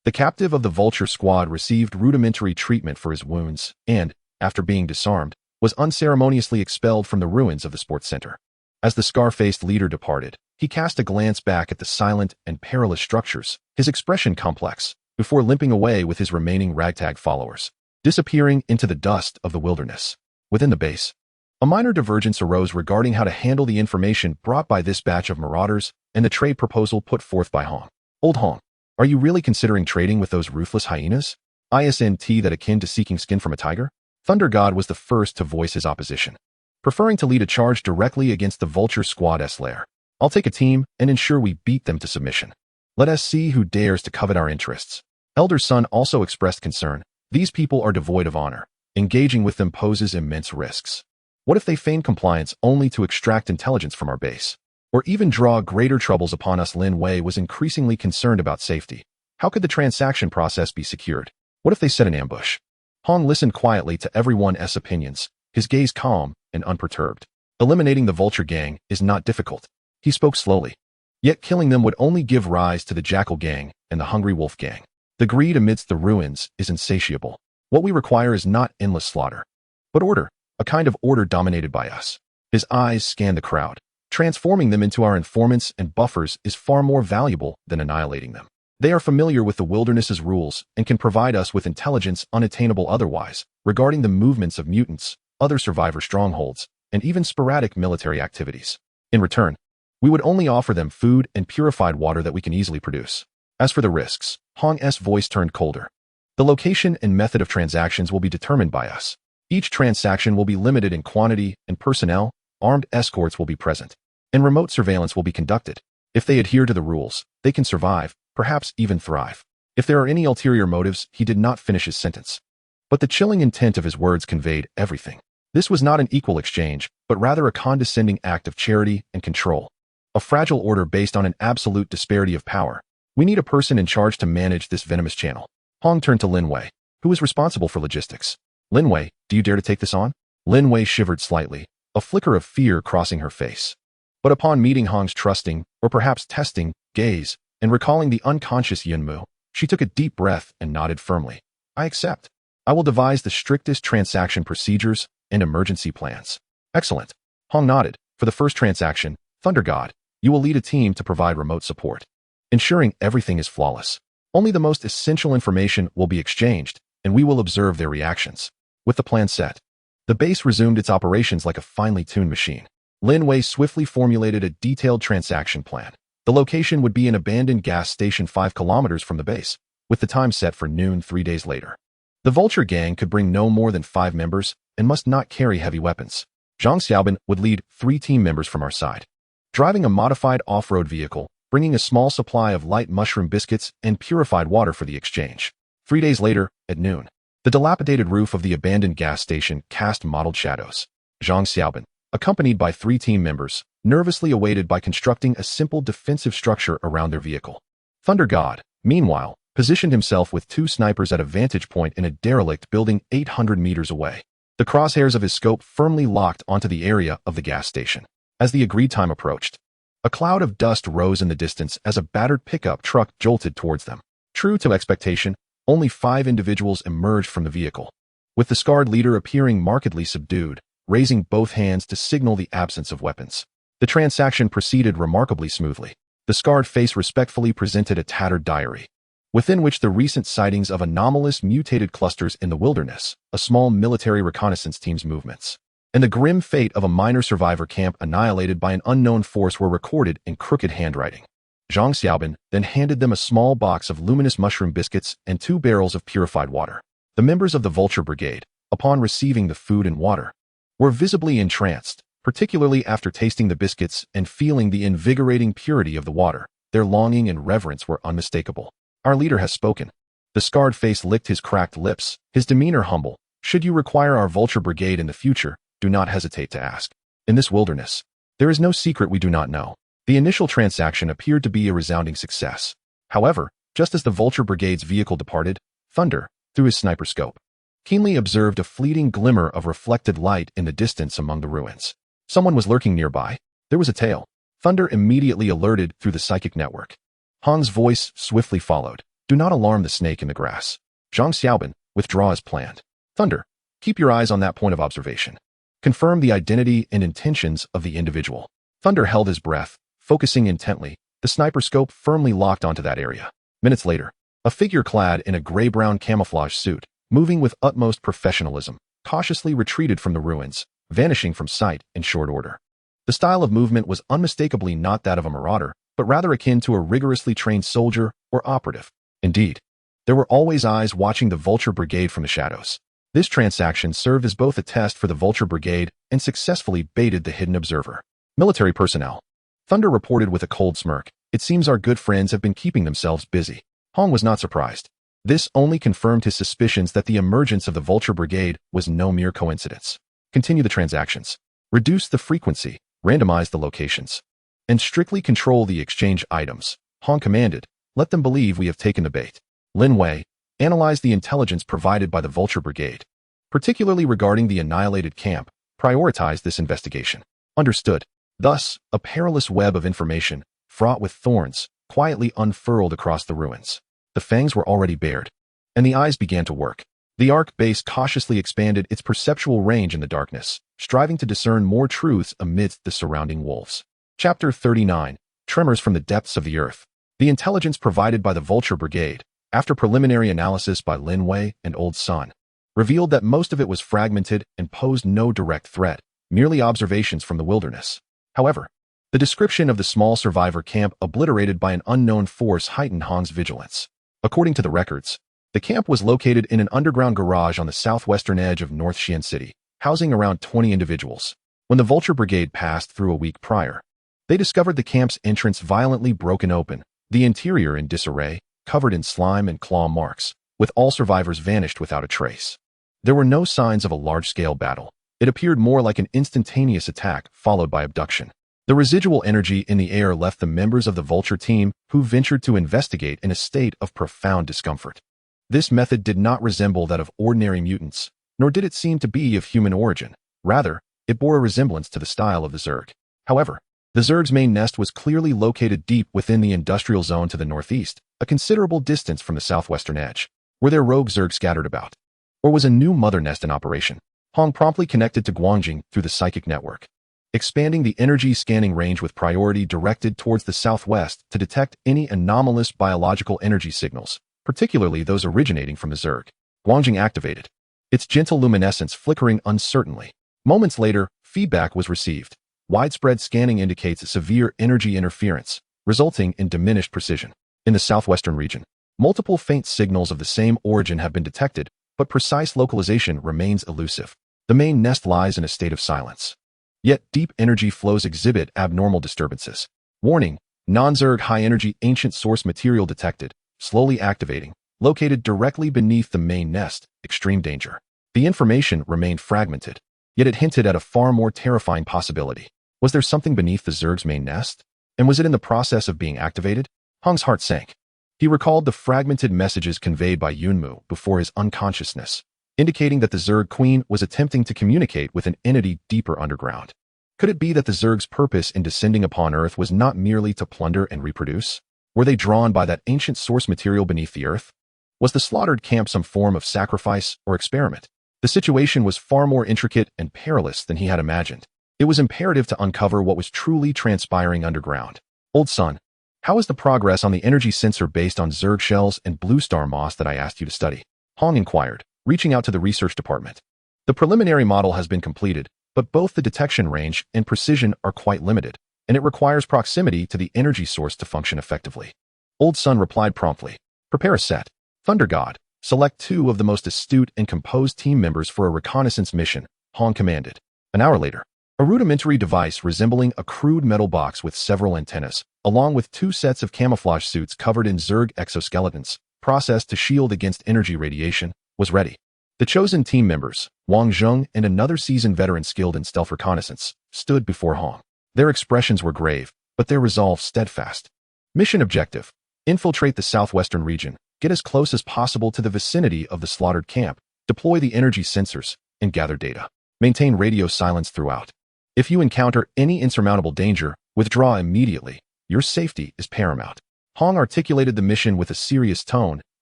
The captive of the Vulture Squad received rudimentary treatment for his wounds and, after being disarmed, was unceremoniously expelled from the ruins of the sports center. As the scar-faced leader departed, he cast a glance back at the silent and perilous structures, his expression complex, before limping away with his remaining ragtag followers, disappearing into the dust of the wilderness. Within the base, a minor divergence arose regarding how to handle the information brought by this batch of marauders and the trade proposal put forth by Hong. Old Hong, are you really considering trading with those ruthless hyenas? Isn't that akin to seeking skin from a tiger? Thunder God was the first to voice his opposition, preferring to lead a charge directly against the Vulture Squad's lair. I'll take a team and ensure we beat them to submission. Let us see who dares to covet our interests. Elder Sun also expressed concern. These people are devoid of honor. Engaging with them poses immense risks. What if they feign compliance only to extract intelligence from our base? Or even draw greater troubles upon us? Lin Wei was increasingly concerned about safety. How could the transaction process be secured? What if they set an ambush? Hong listened quietly to everyone's opinions, his gaze calm and unperturbed. Eliminating the Vulture Gang is not difficult. He spoke slowly. Yet killing them would only give rise to the Jackal Gang and the Hungry Wolf Gang. The greed amidst the ruins is insatiable. What we require is not endless slaughter, but order, a kind of order dominated by us. His eyes scanned the crowd, Transforming them into our informants and buffers is far more valuable than annihilating them. They are familiar with the wilderness's rules and can provide us with intelligence unattainable otherwise, regarding the movements of mutants, other survivor strongholds, and even sporadic military activities. In return, we would only offer them food and purified water that we can easily produce. As for the risks, Hong's voice turned colder. The location and method of transactions will be determined by us. Each transaction will be limited in quantity and personnel, armed escorts will be present, and remote surveillance will be conducted. If they adhere to the rules, they can survive, perhaps even thrive. If there are any ulterior motives, he did not finish his sentence. But the chilling intent of his words conveyed everything. This was not an equal exchange, but rather a condescending act of charity and control. A fragile order based on an absolute disparity of power. We need a person in charge to manage this venomous channel. Hong turned to Lin Wei, who was responsible for logistics. Lin Wei, do you dare to take this on? Lin Wei shivered slightly, a flicker of fear crossing her face. But upon meeting Hong's trusting, or perhaps testing, gaze, and recalling the unconscious Yunmu, she took a deep breath and nodded firmly. I accept. I will devise the strictest transaction procedures and emergency plans. Excellent. Hong nodded. For the first transaction, Thunder God, you will lead a team to provide remote support, ensuring everything is flawless. Only the most essential information will be exchanged, and we will observe their reactions. With the plan set, the base resumed its operations like a finely tuned machine. Lin Wei swiftly formulated a detailed transaction plan. The location would be an abandoned gas station 5 kilometers from the base, with the time set for noon 3 days later. The Vulture gang could bring no more than 5 members and must not carry heavy weapons. Zhang Xiaobin would lead 3 team members from our side, driving a modified off-road vehicle, bringing a small supply of light mushroom biscuits and purified water for the exchange. 3 days later, at noon, the dilapidated roof of the abandoned gas station cast mottled shadows. Zhang Xiaobin, accompanied by 3 team members, nervously awaited by constructing a simple defensive structure around their vehicle. Thunder God, meanwhile, positioned himself with 2 snipers at a vantage point in a derelict building 800 meters away. The crosshairs of his scope firmly locked onto the area of the gas station. As the agreed time approached, a cloud of dust rose in the distance as a battered pickup truck jolted towards them. True to expectation, only 5 individuals emerged from the vehicle, with the scarred leader appearing markedly subdued, raising both hands to signal the absence of weapons. The transaction proceeded remarkably smoothly. The scarred face respectfully presented a tattered diary, within which the recent sightings of anomalous mutated clusters in the wilderness, a small military reconnaissance team's movements, and the grim fate of a minor survivor camp annihilated by an unknown force were recorded in crooked handwriting. Zhang Xiaobin then handed them a small box of luminous mushroom biscuits and 2 barrels of purified water. The members of the Vulture Brigade, upon receiving the food and water, were visibly entranced, particularly after tasting the biscuits and feeling the invigorating purity of the water. Their longing and reverence were unmistakable. Our leader has spoken. The scarred face licked his cracked lips, his demeanor humble. Should you require our Vulture Brigade in the future, do not hesitate to ask. In this wilderness, there is no secret we do not know. The initial transaction appeared to be a resounding success. However, just as the Vulture Brigade's vehicle departed, Thunder, through his sniper scope, keenly observed a fleeting glimmer of reflected light in the distance among the ruins. Someone was lurking nearby. There was a tail. Thunder immediately alerted through the psychic network. Han's voice swiftly followed. Do not alarm the snake in the grass. Zhang Xiaobin, withdraw as planned. Thunder, keep your eyes on that point of observation. Confirm the identity and intentions of the individual. Thunder held his breath, focusing intently, the sniper scope firmly locked onto that area. Minutes later, a figure clad in a gray-brown camouflage suit, moving with utmost professionalism, cautiously retreated from the ruins, vanishing from sight in short order. The style of movement was unmistakably not that of a marauder, but rather akin to a rigorously trained soldier or operative. Indeed, there were always eyes watching the Vulture Brigade from the shadows. This transaction served as both a test for the Vulture Brigade and successfully baited the hidden observer. Military personnel. Thunder reported with a cold smirk. It seems our good friends have been keeping themselves busy. Hong was not surprised. This only confirmed his suspicions that the emergence of the Vulture Brigade was no mere coincidence. Continue the transactions. Reduce the frequency, randomize the locations, and strictly control the exchange items. Hong commanded, let them believe we have taken the bait. Lin Wei, analyze the intelligence provided by the Vulture Brigade, particularly regarding the annihilated camp. Prioritize this investigation. Understood. Thus, a perilous web of information, fraught with thorns, quietly unfurled across the ruins. The fangs were already bared, and the eyes began to work. The Ark base cautiously expanded its perceptual range in the darkness, striving to discern more truths amidst the surrounding wolves. Chapter 39. Tremors from the Depths of the Earth. The intelligence provided by the Vulture Brigade, after preliminary analysis by Lin Wei and Old Sun, revealed that most of it was fragmented and posed no direct threat, merely observations from the wilderness. However, the description of the small survivor camp obliterated by an unknown force heightened Hong's vigilance. According to the records, the camp was located in an underground garage on the southwestern edge of North Xian City, housing around 20 individuals. When the Vulture Brigade passed through a week prior, they discovered the camp's entrance violently broken open, the interior in disarray, covered in slime and claw marks, with all survivors vanished without a trace. There were no signs of a large-scale battle. It appeared more like an instantaneous attack followed by abduction. The residual energy in the air left the members of the Vulture team, who ventured to investigate, in a state of profound discomfort. This method did not resemble that of ordinary mutants, nor did it seem to be of human origin. Rather, it bore a resemblance to the style of the Zerg. However, the Zerg's main nest was clearly located deep within the industrial zone to the northeast, a considerable distance from the southwestern edge. Were there rogue Zerg scattered about? Or was a new mother nest in operation? Hong promptly connected to Guangjing through the psychic network, expanding the energy scanning range with priority directed towards the southwest to detect any anomalous biological energy signals, particularly those originating from the Zerg. Guangjing activated, its gentle luminescence flickering uncertainly. Moments later, feedback was received. Widespread scanning indicates severe energy interference, resulting in diminished precision. In the southwestern region, multiple faint signals of the same origin have been detected, but precise localization remains elusive. The main nest lies in a state of silence. Yet deep energy flows exhibit abnormal disturbances. Warning: non-Zerg high-energy ancient source material detected, slowly activating, located directly beneath the main nest, extreme danger. The information remained fragmented, yet it hinted at a far more terrifying possibility. Was there something beneath the Zerg's main nest? And was it in the process of being activated? Hong's heart sank. He recalled the fragmented messages conveyed by Yunmu before his unconsciousness, indicating that the Zerg Queen was attempting to communicate with an entity deeper underground. Could it be that the Zerg's purpose in descending upon Earth was not merely to plunder and reproduce? Were they drawn by that ancient source material beneath the Earth? Was the slaughtered camp some form of sacrifice or experiment? The situation was far more intricate and perilous than he had imagined. It was imperative to uncover what was truly transpiring underground. Old Sun, how is the progress on the energy sensor based on Zerg shells and blue star moss that I asked you to study? Hong inquired, reaching out to the research department. The preliminary model has been completed, but both the detection range and precision are quite limited, and it requires proximity to the energy source to function effectively. Old Sun replied promptly. Prepare a set. Thunder God, select 2 of the most astute and composed team members for a reconnaissance mission, Hong commanded. An hour later, a rudimentary device resembling a crude metal box with several antennas, along with 2 sets of camouflage suits covered in Zerg exoskeletons, processed to shield against energy radiation, was ready. The chosen team members, Wang Zheng and another seasoned veteran skilled in stealth reconnaissance, stood before Hong. Their expressions were grave, but their resolve steadfast. Mission objective: infiltrate the southwestern region, get as close as possible to the vicinity of the slaughtered camp, deploy the energy sensors, and gather data. Maintain radio silence throughout. If you encounter any insurmountable danger, withdraw immediately. Your safety is paramount. Hong articulated the mission with a serious tone,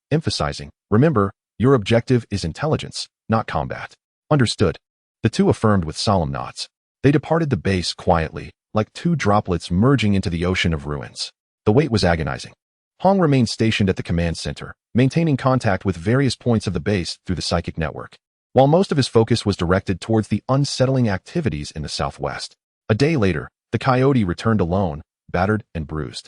emphasizing, remember, your objective is intelligence, not combat. Understood. The 2 affirmed with solemn nods. They departed the base quietly, like 2 droplets merging into the ocean of ruins. The wait was agonizing. Hong remained stationed at the command center, maintaining contact with various points of the base through the psychic network, while most of his focus was directed towards the unsettling activities in the southwest. A day later, the coyote returned alone, battered and bruised,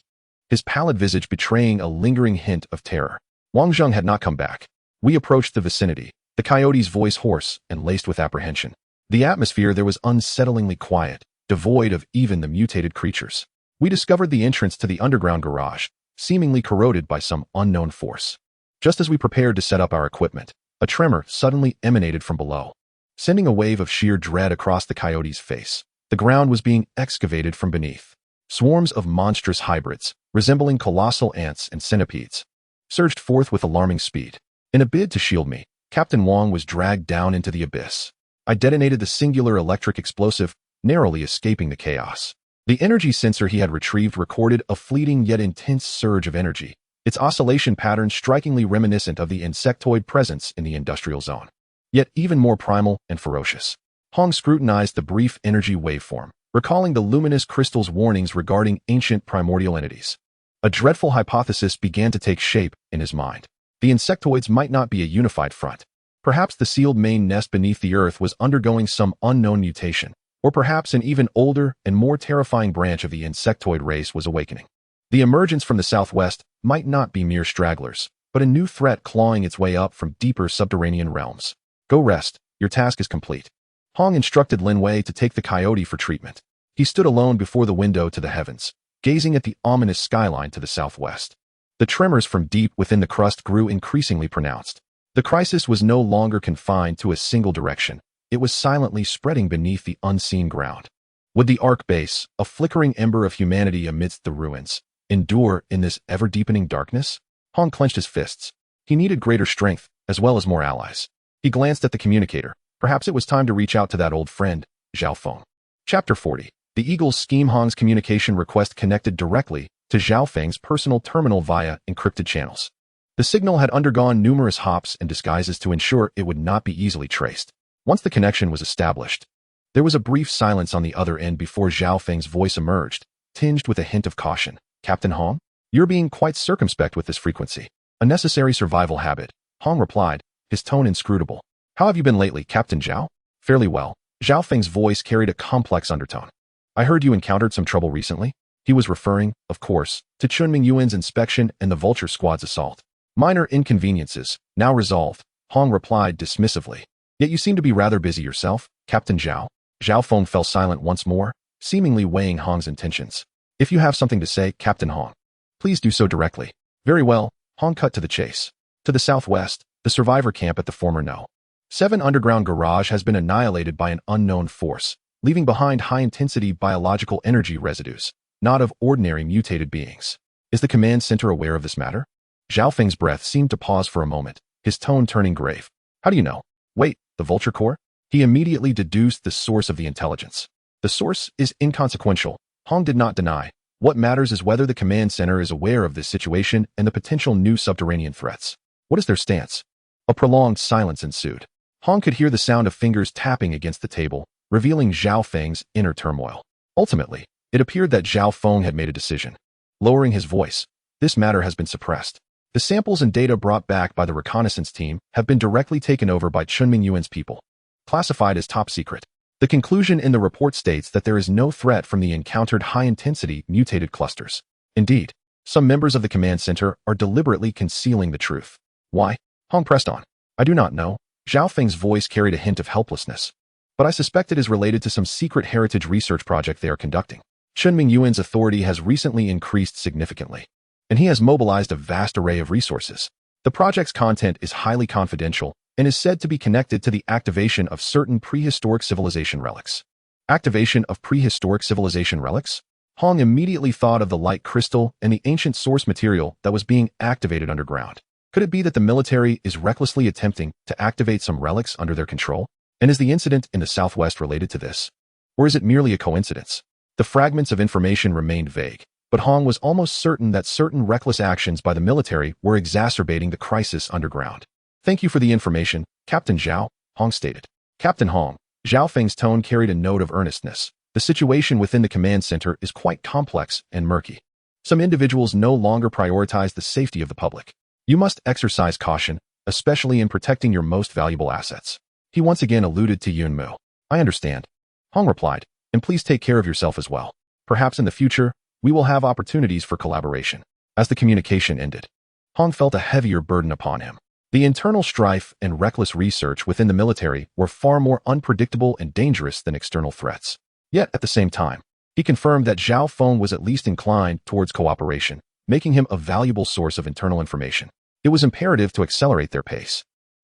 his pallid visage betraying a lingering hint of terror. Wang Zheng had not come back. We approached the vicinity, the coyote's voice hoarse and laced with apprehension. The atmosphere there was unsettlingly quiet, devoid of even the mutated creatures. We discovered the entrance to the underground garage, seemingly corroded by some unknown force. Just as we prepared to set up our equipment, a tremor suddenly emanated from below, sending a wave of sheer dread across the coyote's face. The ground was being excavated from beneath. Swarms of monstrous hybrids, resembling colossal ants and centipedes, surged forth with alarming speed. In a bid to shield me, Captain Wang was dragged down into the abyss. I detonated the singular electric explosive, narrowly escaping the chaos. The energy sensor he had retrieved recorded a fleeting yet intense surge of energy, its oscillation pattern strikingly reminiscent of the insectoid presence in the industrial zone, yet even more primal and ferocious. Hong scrutinized the brief energy waveform, recalling the luminous crystal's warnings regarding ancient primordial entities. A dreadful hypothesis began to take shape in his mind. The insectoids might not be a unified front. Perhaps the sealed main nest beneath the earth was undergoing some unknown mutation, or perhaps an even older and more terrifying branch of the insectoid race was awakening. The emergence from the southwest might not be mere stragglers, but a new threat clawing its way up from deeper subterranean realms. Go rest, your task is complete. Hong instructed Lin Wei to take the coyote for treatment. He stood alone before the window to the heavens, gazing at the ominous skyline to the southwest. The tremors from deep within the crust grew increasingly pronounced. The crisis was no longer confined to a single direction. It was silently spreading beneath the unseen ground. Would the Ark base, a flickering ember of humanity amidst the ruins, endure in this ever-deepening darkness? Hong clenched his fists. He needed greater strength, as well as more allies. He glanced at the communicator. Perhaps it was time to reach out to that old friend, Zhao Feng. Chapter 40. The Eagle's scheme. Hong's communication request connected directly to Zhao Feng's personal terminal via encrypted channels. The signal had undergone numerous hops and disguises to ensure it would not be easily traced. Once the connection was established, there was a brief silence on the other end before Zhao Feng's voice emerged, tinged with a hint of caution. Captain Hong? You're being quite circumspect with this frequency. A necessary survival habit, Hong replied, his tone inscrutable. How have you been lately, Captain Zhao? Fairly well. Zhao Feng's voice carried a complex undertone. I heard you encountered some trouble recently. He was referring, of course, to Chunming Yuan's inspection and the Vulture Squad's assault. Minor inconveniences, now resolved, Hong replied dismissively. Yet you seem to be rather busy yourself, Captain Zhao. Zhao Feng fell silent once more, seemingly weighing Hong's intentions. If you have something to say, Captain Hong, please do so directly. Very well, Hong cut to the chase. To the southwest, the survivor camp at the former No. 7 underground garage has been annihilated by an unknown force, leaving behind high-intensity biological energy residues, not of ordinary mutated beings. Is the command center aware of this matter? Zhao Feng's breath seemed to pause for a moment, his tone turning grave. How do you know? Wait, the Vulture Corps? He immediately deduced the source of the intelligence. The source is inconsequential, Hong did not deny. What matters is whether the command center is aware of this situation and the potential new subterranean threats. What is their stance? A prolonged silence ensued. Hong could hear the sound of fingers tapping against the table, revealing Zhao Feng's inner turmoil. Ultimately, it appeared that Zhao Feng had made a decision. Lowering his voice, this matter has been suppressed. The samples and data brought back by the reconnaissance team have been directly taken over by Chunming Yuan's people, classified as top secret. The conclusion in the report states that there is no threat from the encountered high-intensity mutated clusters. Indeed, some members of the command center are deliberately concealing the truth. Why? Hong pressed on. I do not know. Zhao Feng's voice carried a hint of helplessness. But I suspect it is related to some secret heritage research project they are conducting. Chunming Yuan's authority has recently increased significantly, and he has mobilized a vast array of resources. The project's content is highly confidential and is said to be connected to the activation of certain prehistoric civilization relics. Activation of prehistoric civilization relics? Hong immediately thought of the light crystal and the ancient source material that was being activated underground. Could it be that the military is recklessly attempting to activate some relics under their control? And is the incident in the southwest related to this? Or is it merely a coincidence? The fragments of information remained vague, but Hong was almost certain that certain reckless actions by the military were exacerbating the crisis underground. Thank you for the information, Captain Zhao, Hong stated. Captain Hong, Zhao Feng's tone carried a note of earnestness. The situation within the command center is quite complex and murky. Some individuals no longer prioritize the safety of the public. You must exercise caution, especially in protecting your most valuable assets. He once again alluded to Yunmu. I understand. Hong replied, and please take care of yourself as well. Perhaps in the future, we will have opportunities for collaboration. As the communication ended, Hong felt a heavier burden upon him. The internal strife and reckless research within the military were far more unpredictable and dangerous than external threats. Yet, at the same time, he confirmed that Zhao Feng was at least inclined towards cooperation, making him a valuable source of internal information. It was imperative to accelerate their pace.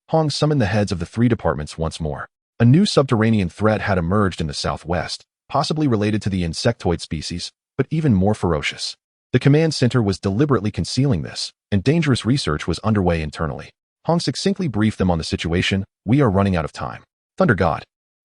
Hong summoned the heads of the 3 departments once more. A new subterranean threat had emerged in the southwest, possibly related to the insectoid species, but even more ferocious. The command center was deliberately concealing this, and dangerous research was underway internally. Hong succinctly briefed them on the situation. We are running out of time. Thunder God.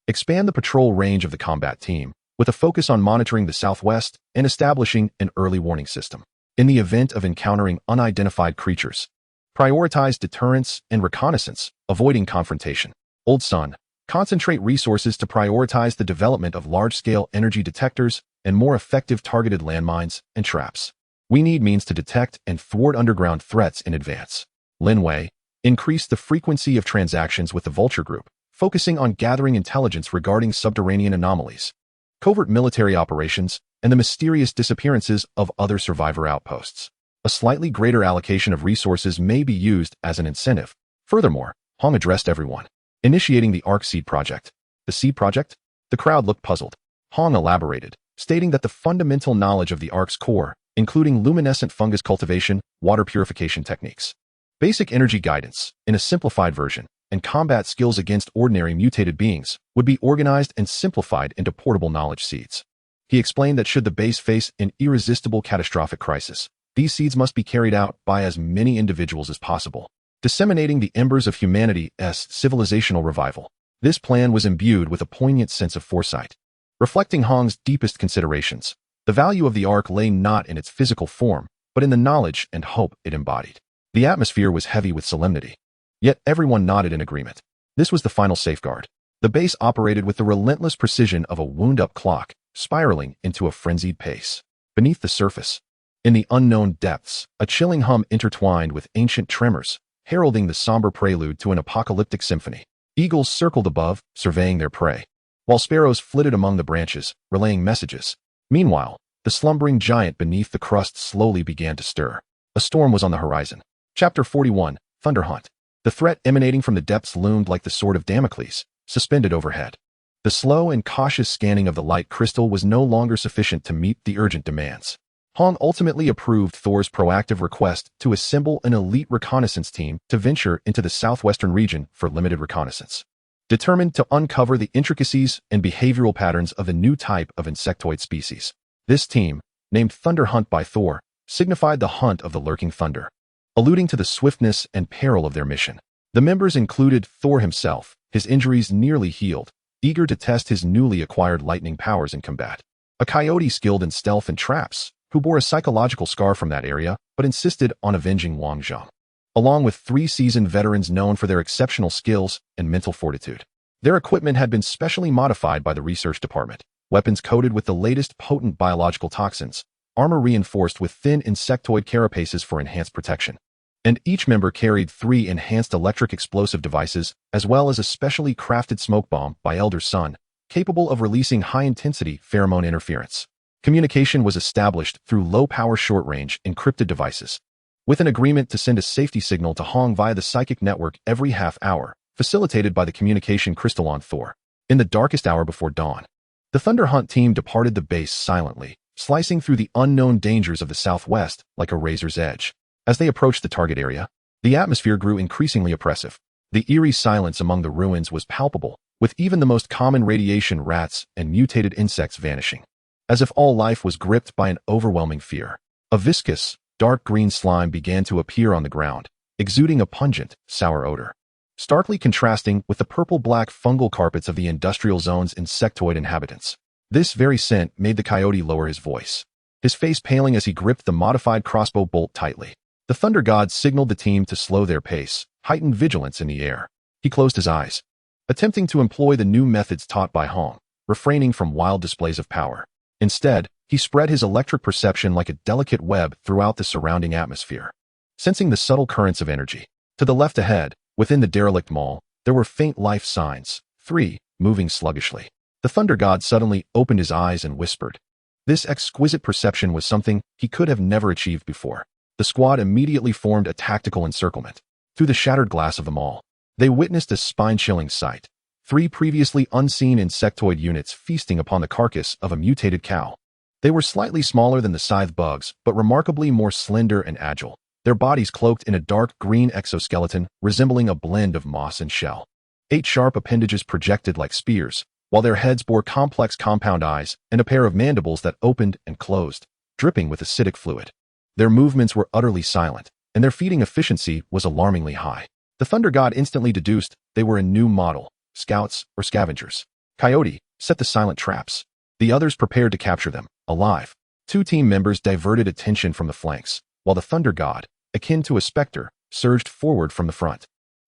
Expand the patrol range of the combat team, with a focus on monitoring the southwest and establishing an early warning system. In the event of encountering unidentified creatures, prioritize deterrence and reconnaissance, avoiding confrontation. Old Sun, Concentrate resources to prioritize the development of large-scale energy detectors and more effective targeted landmines and traps. We need means to detect and thwart underground threats in advance. Linway, increase the frequency of transactions with the Vulture Group, focusing on gathering intelligence regarding subterranean anomalies, covert military operations, and the mysterious disappearances of other survivor outposts. A slightly greater allocation of resources may be used as an incentive. Furthermore, Hong addressed everyone, initiating the Ark Seed Project. The Seed Project? The crowd looked puzzled. Hong elaborated, stating that the fundamental knowledge of the Ark's core, including luminescent fungus cultivation, water purification techniques, basic energy guidance, in a simplified version, and combat skills against ordinary mutated beings, would be organized and simplified into portable knowledge seeds. He explained that should the base face an irresistible catastrophic crisis, these seeds must be carried out by as many individuals as possible, disseminating the embers of humanity's civilizational revival. This plan was imbued with a poignant sense of foresight. Reflecting Hong's deepest considerations, the value of the Ark lay not in its physical form, but in the knowledge and hope it embodied. The atmosphere was heavy with solemnity. Yet everyone nodded in agreement. This was the final safeguard. The base operated with the relentless precision of a wound-up clock, spiraling into a frenzied pace. Beneath the surface, in the unknown depths, a chilling hum intertwined with ancient tremors, heralding the somber prelude to an apocalyptic symphony. Eagles circled above, surveying their prey, while sparrows flitted among the branches, relaying messages. Meanwhile, the slumbering giant beneath the crust slowly began to stir. A storm was on the horizon. Chapter 41, Thunder Hunt. The threat emanating from the depths loomed like the sword of Damocles, suspended overhead. The slow and cautious scanning of the light crystal was no longer sufficient to meet the urgent demands. Hong ultimately approved Thor's proactive request to assemble an elite reconnaissance team to venture into the southwestern region for limited reconnaissance. Determined to uncover the intricacies and behavioral patterns of the new type of insectoid species, this team, named Thunder Hunt by Thor, signified the hunt of the lurking thunder, alluding to the swiftness and peril of their mission. The members included Thor himself, his injuries nearly healed, eager to test his newly acquired lightning powers in combat. A coyote skilled in stealth and traps, who bore a psychological scar from that area, but insisted on avenging Wang Zhang, along with 3 seasoned veterans known for their exceptional skills and mental fortitude. Their equipment had been specially modified by the research department, weapons coated with the latest potent biological toxins, armor reinforced with thin insectoid carapaces for enhanced protection. And each member carried 3 enhanced electric explosive devices, as well as a specially crafted smoke bomb by Elder Sun, capable of releasing high-intensity pheromone interference. Communication was established through low-power short-range encrypted devices, with an agreement to send a safety signal to Hong via the psychic network every half hour, facilitated by the communication crystal on Thor. In the darkest hour before dawn, the Thunder Hunt team departed the base silently, slicing through the unknown dangers of the southwest like a razor's edge. As they approached the target area, the atmosphere grew increasingly oppressive. The eerie silence among the ruins was palpable, with even the most common radiation rats and mutated insects vanishing, as if all life was gripped by an overwhelming fear. A viscous, dark green slime began to appear on the ground, exuding a pungent, sour odor, starkly contrasting with the purple-black fungal carpets of the industrial zone's insectoid inhabitants. This very scent made the coyote lower his voice, his face paling as he gripped the modified crossbow bolt tightly. The Thunder God signaled the team to slow their pace, heighten vigilance in the air. He closed his eyes, attempting to employ the new methods taught by Hong, refraining from wild displays of power. Instead, he spread his electric perception like a delicate web throughout the surrounding atmosphere, sensing the subtle currents of energy. To the left ahead, within the derelict mall, there were faint life signs, 3, moving sluggishly. The Thunder God suddenly opened his eyes and whispered. This exquisite perception was something he could have never achieved before. The squad immediately formed a tactical encirclement. Through the shattered glass of the mall, they witnessed a spine-chilling sight. 3 previously unseen insectoid units feasting upon the carcass of a mutated cow. They were slightly smaller than the scythe bugs, but remarkably more slender and agile, their bodies cloaked in a dark green exoskeleton resembling a blend of moss and shell. 8 sharp appendages projected like spears, while their heads bore complex compound eyes and a pair of mandibles that opened and closed, dripping with acidic fluid. Their movements were utterly silent, and their feeding efficiency was alarmingly high. The Thunder God instantly deduced they were a new model, scouts or scavengers. Coyote, set the silent traps. The others prepared to capture them, alive. 2 team members diverted attention from the flanks, while the Thunder God, akin to a specter, surged forward from the front.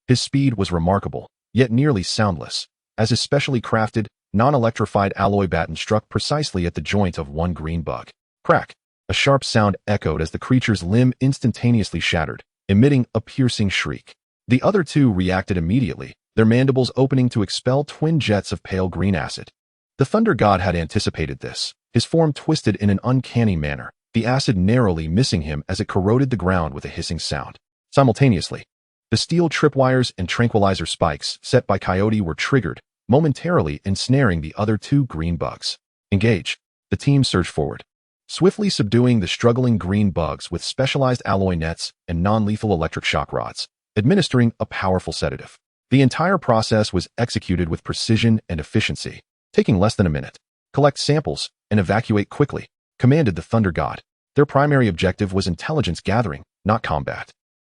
His speed was remarkable, yet nearly soundless. as his specially crafted, non-electrified alloy baton struck precisely at the joint of one green bug. Crack! A sharp sound echoed as the creature's limb instantaneously shattered, emitting a piercing shriek. The other two reacted immediately, their mandibles opening to expel twin jets of pale green acid. The Thunder God had anticipated this. His form twisted in an uncanny manner, the acid narrowly missing him as it corroded the ground with a hissing sound. Simultaneously, the steel tripwires and tranquilizer spikes set by Coyote were triggered, momentarily ensnaring the other two green bugs. Engage. The team surged forward, swiftly subduing the struggling green bugs with specialized alloy nets and non-lethal electric shock rods, administering a powerful sedative. The entire process was executed with precision and efficiency, taking less than a minute. Collect samples and evacuate quickly, commanded the Thunder God. Their primary objective was intelligence gathering, not combat.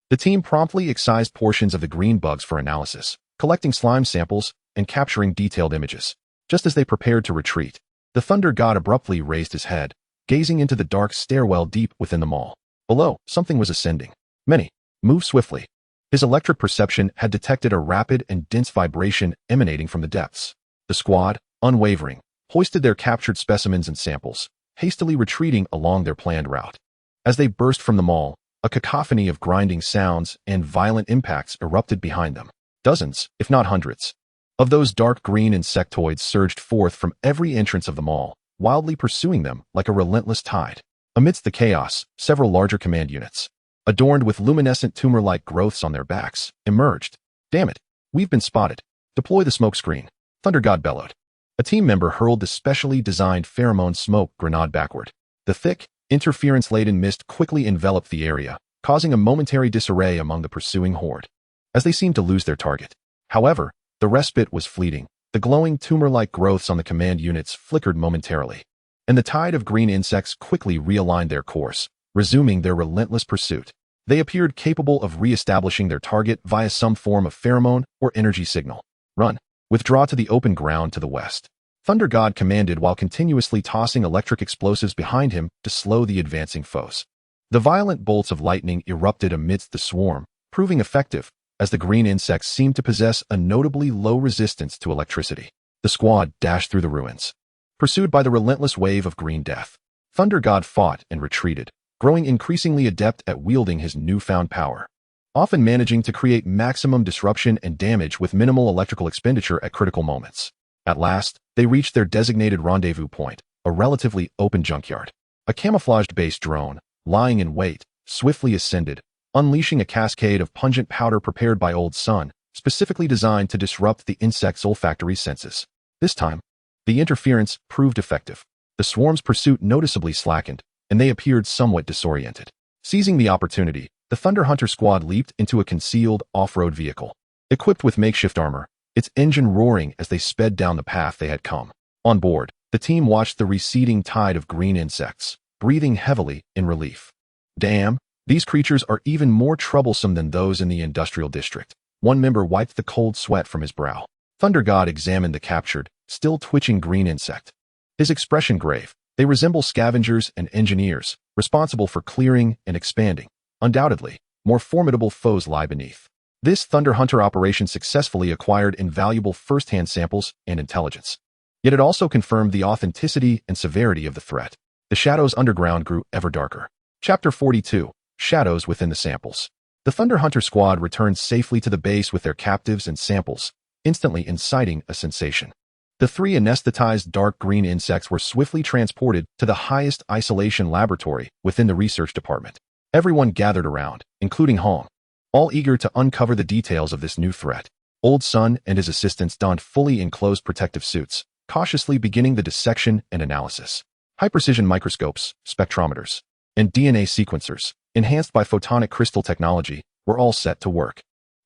The team promptly excised portions of the green bugs for analysis, collecting slime samples and capturing detailed images. Just as they prepared to retreat, the Thunder God abruptly raised his head, gazing into the dark stairwell deep within the mall. Below, something was ascending. Many. Move swiftly. His electric perception had detected a rapid and dense vibration emanating from the depths. The squad, unwavering, hoisted their captured specimens and samples, hastily retreating along their planned route. As they burst from the mall, a cacophony of grinding sounds and violent impacts erupted behind them. Dozens, if not hundreds, of those dark green insectoids surged forth from every entrance of the mall, wildly pursuing them like a relentless tide. Amidst the chaos, several larger command units, adorned with luminescent tumor-like growths on their backs, emerged. Damn it, we've been spotted. Deploy the smoke screen, Thunder God bellowed. A team member hurled the specially designed pheromone smoke grenade backward. The thick, interference-laden mist quickly enveloped the area, causing a momentary disarray among the pursuing horde, as they seemed to lose their target. However, the respite was fleeting. The glowing tumor-like growths on the command units flickered momentarily, and the tide of green insects quickly realigned their course, resuming their relentless pursuit. They appeared capable of re-establishing their target via some form of pheromone or energy signal. Run. Withdraw to the open ground to the west, Thunder God commanded while continuously tossing electric explosives behind him to slow the advancing foes. The violent bolts of lightning erupted amidst the swarm, proving effective, as the green insects seemed to possess a notably low resistance to electricity. The squad dashed through the ruins, pursued by the relentless wave of green death. Thunder God fought and retreated, growing increasingly adept at wielding his newfound power, often managing to create maximum disruption and damage with minimal electrical expenditure at critical moments. At last, they reached their designated rendezvous point, a relatively open junkyard. A camouflaged base drone, lying in wait, swiftly ascended, unleashing a cascade of pungent powder prepared by Old Sun, specifically designed to disrupt the insect's olfactory senses. This time, the interference proved effective. The swarm's pursuit noticeably slackened, and they appeared somewhat disoriented. Seizing the opportunity, the Thunder Hunter squad leaped into a concealed off-road vehicle, equipped with makeshift armor, its engine roaring as they sped down the path they had come. On board, the team watched the receding tide of green insects, breathing heavily in relief. Damn, these creatures are even more troublesome than those in the industrial district. One member wiped the cold sweat from his brow. Thunder God examined the captured, still twitching green insect. His expression grave. They resemble scavengers and engineers, responsible for clearing and expanding. Undoubtedly, more formidable foes lie beneath. This Thunder Hunter operation successfully acquired invaluable first-hand samples and intelligence. Yet it also confirmed the authenticity and severity of the threat. The shadows underground grew ever darker. Chapter 42, Shadows Within the Samples. The Thunder Hunter squad returned safely to the base with their captives and samples, instantly inciting a sensation. The three anesthetized dark green insects were swiftly transported to the highest isolation laboratory within the research department. Everyone gathered around, including Hong, all eager to uncover the details of this new threat. Old Sun and his assistants donned fully enclosed protective suits, cautiously beginning the dissection and analysis. High-precision microscopes, spectrometers, and DNA sequencers, enhanced by photonic crystal technology, were all set to work.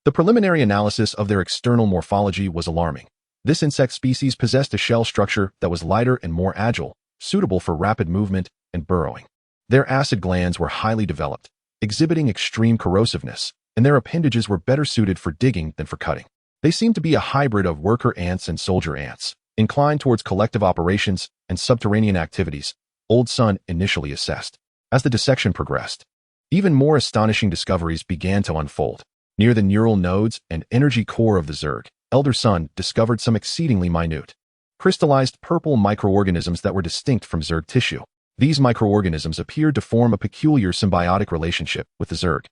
The preliminary analysis of their external morphology was alarming. This insect species possessed a shell structure that was lighter and more agile, suitable for rapid movement and burrowing. Their acid glands were highly developed, exhibiting extreme corrosiveness, and their appendages were better suited for digging than for cutting. They seemed to be a hybrid of worker ants and soldier ants, inclined towards collective operations and subterranean activities, Old Sun initially assessed. As the dissection progressed, even more astonishing discoveries began to unfold. Near the neural nodes and energy core of the Zerg, Elder Sun discovered some exceedingly minute, crystallized purple microorganisms that were distinct from Zerg tissue. These microorganisms appeared to form a peculiar symbiotic relationship with the Zerg,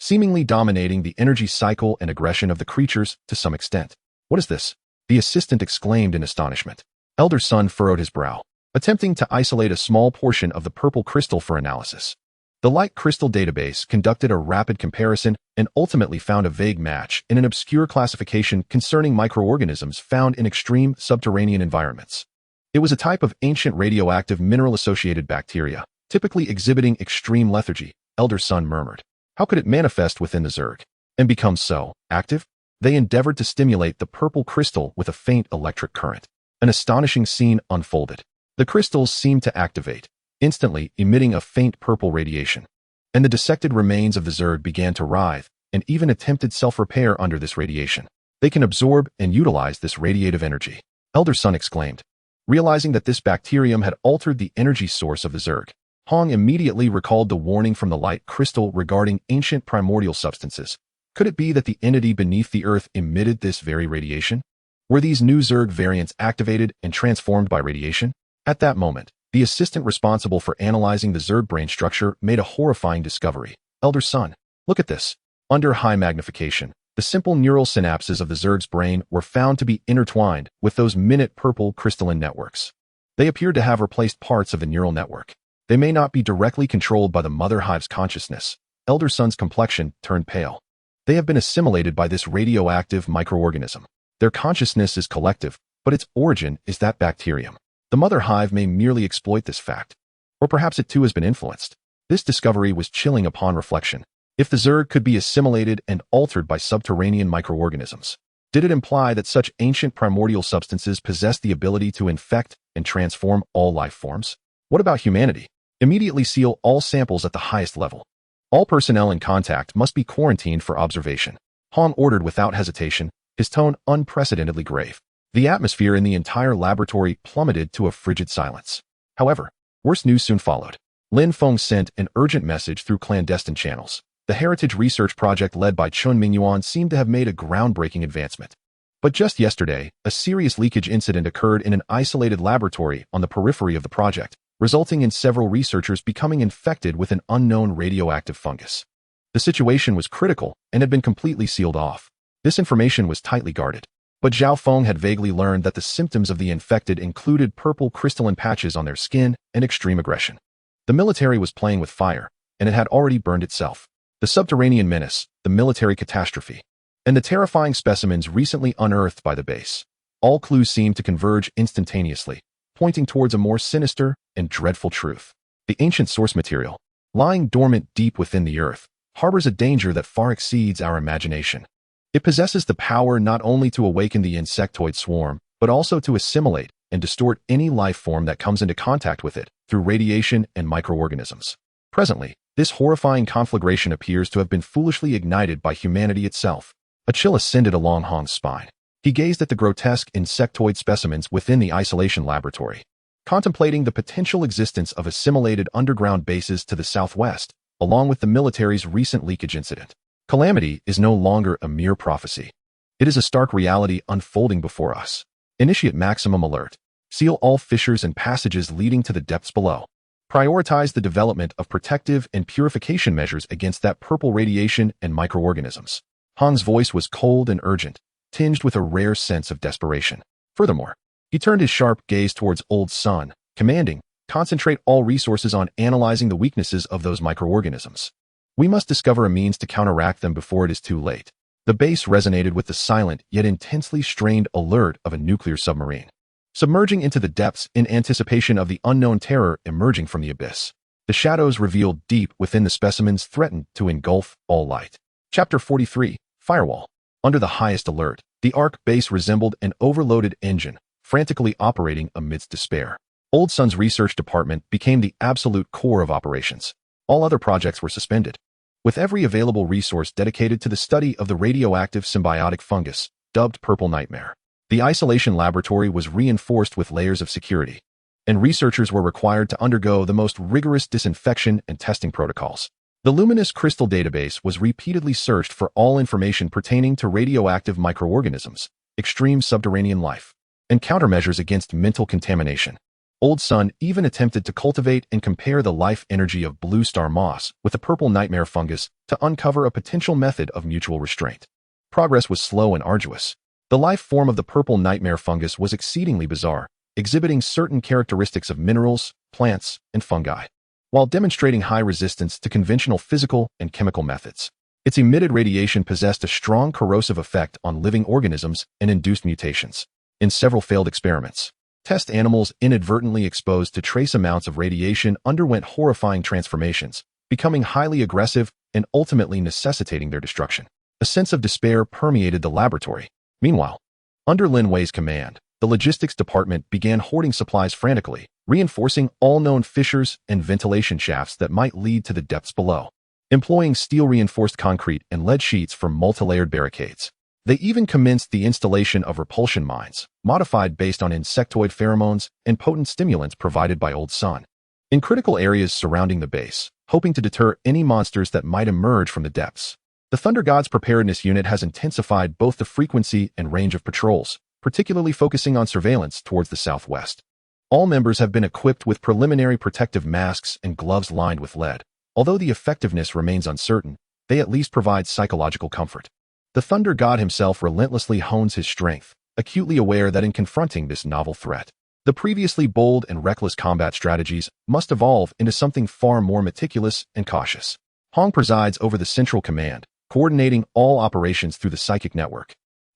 seemingly dominating the energy cycle and aggression of the creatures to some extent. What is this? The assistant exclaimed in astonishment. Elder Sun furrowed his brow, attempting to isolate a small portion of the purple crystal for analysis. The light crystal database conducted a rapid comparison and ultimately found a vague match in an obscure classification concerning microorganisms found in extreme subterranean environments. It was a type of ancient radioactive mineral-associated bacteria, typically exhibiting extreme lethargy, Elder Sun murmured. How could it manifest within the Zerg and become so active? They endeavored to stimulate the purple crystal with a faint electric current. An astonishing scene unfolded. The crystals seemed to activate, instantly emitting a faint purple radiation. And the dissected remains of the Zerg began to writhe and even attempted self-repair under this radiation. They can absorb and utilize this radiative energy, Elder Sun exclaimed. Realizing that this bacterium had altered the energy source of the Zerg, Hong immediately recalled the warning from the light crystal regarding ancient primordial substances. Could it be that the entity beneath the earth emitted this very radiation? Were these new Zerg variants activated and transformed by radiation? At that moment, the assistant responsible for analyzing the Zerg brain structure made a horrifying discovery. Elder Sun, look at this. Under high magnification, the simple neural synapses of the Zerg's brain were found to be intertwined with those minute purple crystalline networks. They appeared to have replaced parts of the neural network. They may not be directly controlled by the mother hive's consciousness. Elder Sun's complexion turned pale. They have been assimilated by this radioactive microorganism. Their consciousness is collective, but its origin is that bacterium. The mother hive may merely exploit this fact. Or perhaps it too has been influenced. This discovery was chilling upon reflection. If the Zerg could be assimilated and altered by subterranean microorganisms, did it imply that such ancient primordial substances possess the ability to infect and transform all life forms? What about humanity? Immediately seal all samples at the highest level. All personnel in contact must be quarantined for observation. Hong ordered without hesitation, his tone unprecedentedly grave. The atmosphere in the entire laboratory plummeted to a frigid silence. However, worse news soon followed. Lin Feng sent an urgent message through clandestine channels. The heritage research project led by Chun Mingyuan seemed to have made a groundbreaking advancement. But just yesterday, a serious leakage incident occurred in an isolated laboratory on the periphery of the project, resulting in several researchers becoming infected with an unknown radioactive fungus. The situation was critical and had been completely sealed off. This information was tightly guarded. But Zhao Feng had vaguely learned that the symptoms of the infected included purple crystalline patches on their skin and extreme aggression. The military was playing with fire, and it had already burned itself. The subterranean menace, the military catastrophe, and the terrifying specimens recently unearthed by the base. All clues seemed to converge instantaneously, pointing towards a more sinister and dreadful truth. The ancient source material, lying dormant deep within the earth, harbors a danger that far exceeds our imagination. It possesses the power not only to awaken the insectoid swarm, but also to assimilate and distort any life form that comes into contact with it through radiation and microorganisms. Presently, this horrifying conflagration appears to have been foolishly ignited by humanity itself. A chill ascended along Hong's spine. He gazed at the grotesque insectoid specimens within the isolation laboratory, contemplating the potential existence of assimilated underground bases to the southwest, along with the military's recent leakage incident. Calamity is no longer a mere prophecy. It is a stark reality unfolding before us. Initiate maximum alert. Seal all fissures and passages leading to the depths below. Prioritize the development of protective and purification measures against that purple radiation and microorganisms. Hong's voice was cold and urgent, tinged with a rare sense of desperation. Furthermore, he turned his sharp gaze towards Old Sun, commanding, concentrate all resources on analyzing the weaknesses of those microorganisms. We must discover a means to counteract them before it is too late. The base resonated with the silent yet intensely strained alert of a nuclear submarine, submerging into the depths in anticipation of the unknown terror emerging from the abyss. The shadows revealed deep within the specimens threatened to engulf all light. Chapter 43, Firewall. Under the highest alert, the Ark base resembled an overloaded engine, frantically operating amidst despair. Old Sun's research department became the absolute core of operations. All other projects were suspended, with every available resource dedicated to the study of the radioactive symbiotic fungus, dubbed Purple Nightmare. The isolation laboratory was reinforced with layers of security, and researchers were required to undergo the most rigorous disinfection and testing protocols. The luminous crystal database was repeatedly searched for all information pertaining to radioactive microorganisms, extreme subterranean life, and countermeasures against mental contamination. Old Sun even attempted to cultivate and compare the life energy of blue star moss with the purple nightmare fungus to uncover a potential method of mutual restraint. Progress was slow and arduous. The life form of the purple nightmare fungus was exceedingly bizarre, exhibiting certain characteristics of minerals, plants, and fungi, while demonstrating high resistance to conventional physical and chemical methods. Its emitted radiation possessed a strong corrosive effect on living organisms and induced mutations. In several failed experiments, test animals inadvertently exposed to trace amounts of radiation underwent horrifying transformations, becoming highly aggressive and ultimately necessitating their destruction. A sense of despair permeated the laboratory. Meanwhile, under Lin Wei's command, the logistics department began hoarding supplies frantically, reinforcing all known fissures and ventilation shafts that might lead to the depths below. Employing steel-reinforced concrete and lead sheets for multi-layered barricades. They even commenced the installation of repulsion mines, modified based on insectoid pheromones and potent stimulants provided by Old Sun, in critical areas surrounding the base, hoping to deter any monsters that might emerge from the depths. The Thunder God's Preparedness Unit has intensified both the frequency and range of patrols, particularly focusing on surveillance towards the southwest. All members have been equipped with preliminary protective masks and gloves lined with lead. Although the effectiveness remains uncertain, they at least provide psychological comfort. The Thunder God himself relentlessly hones his strength, acutely aware that in confronting this novel threat, the previously bold and reckless combat strategies must evolve into something far more meticulous and cautious. Hong presides over the central command, coordinating all operations through the psychic network,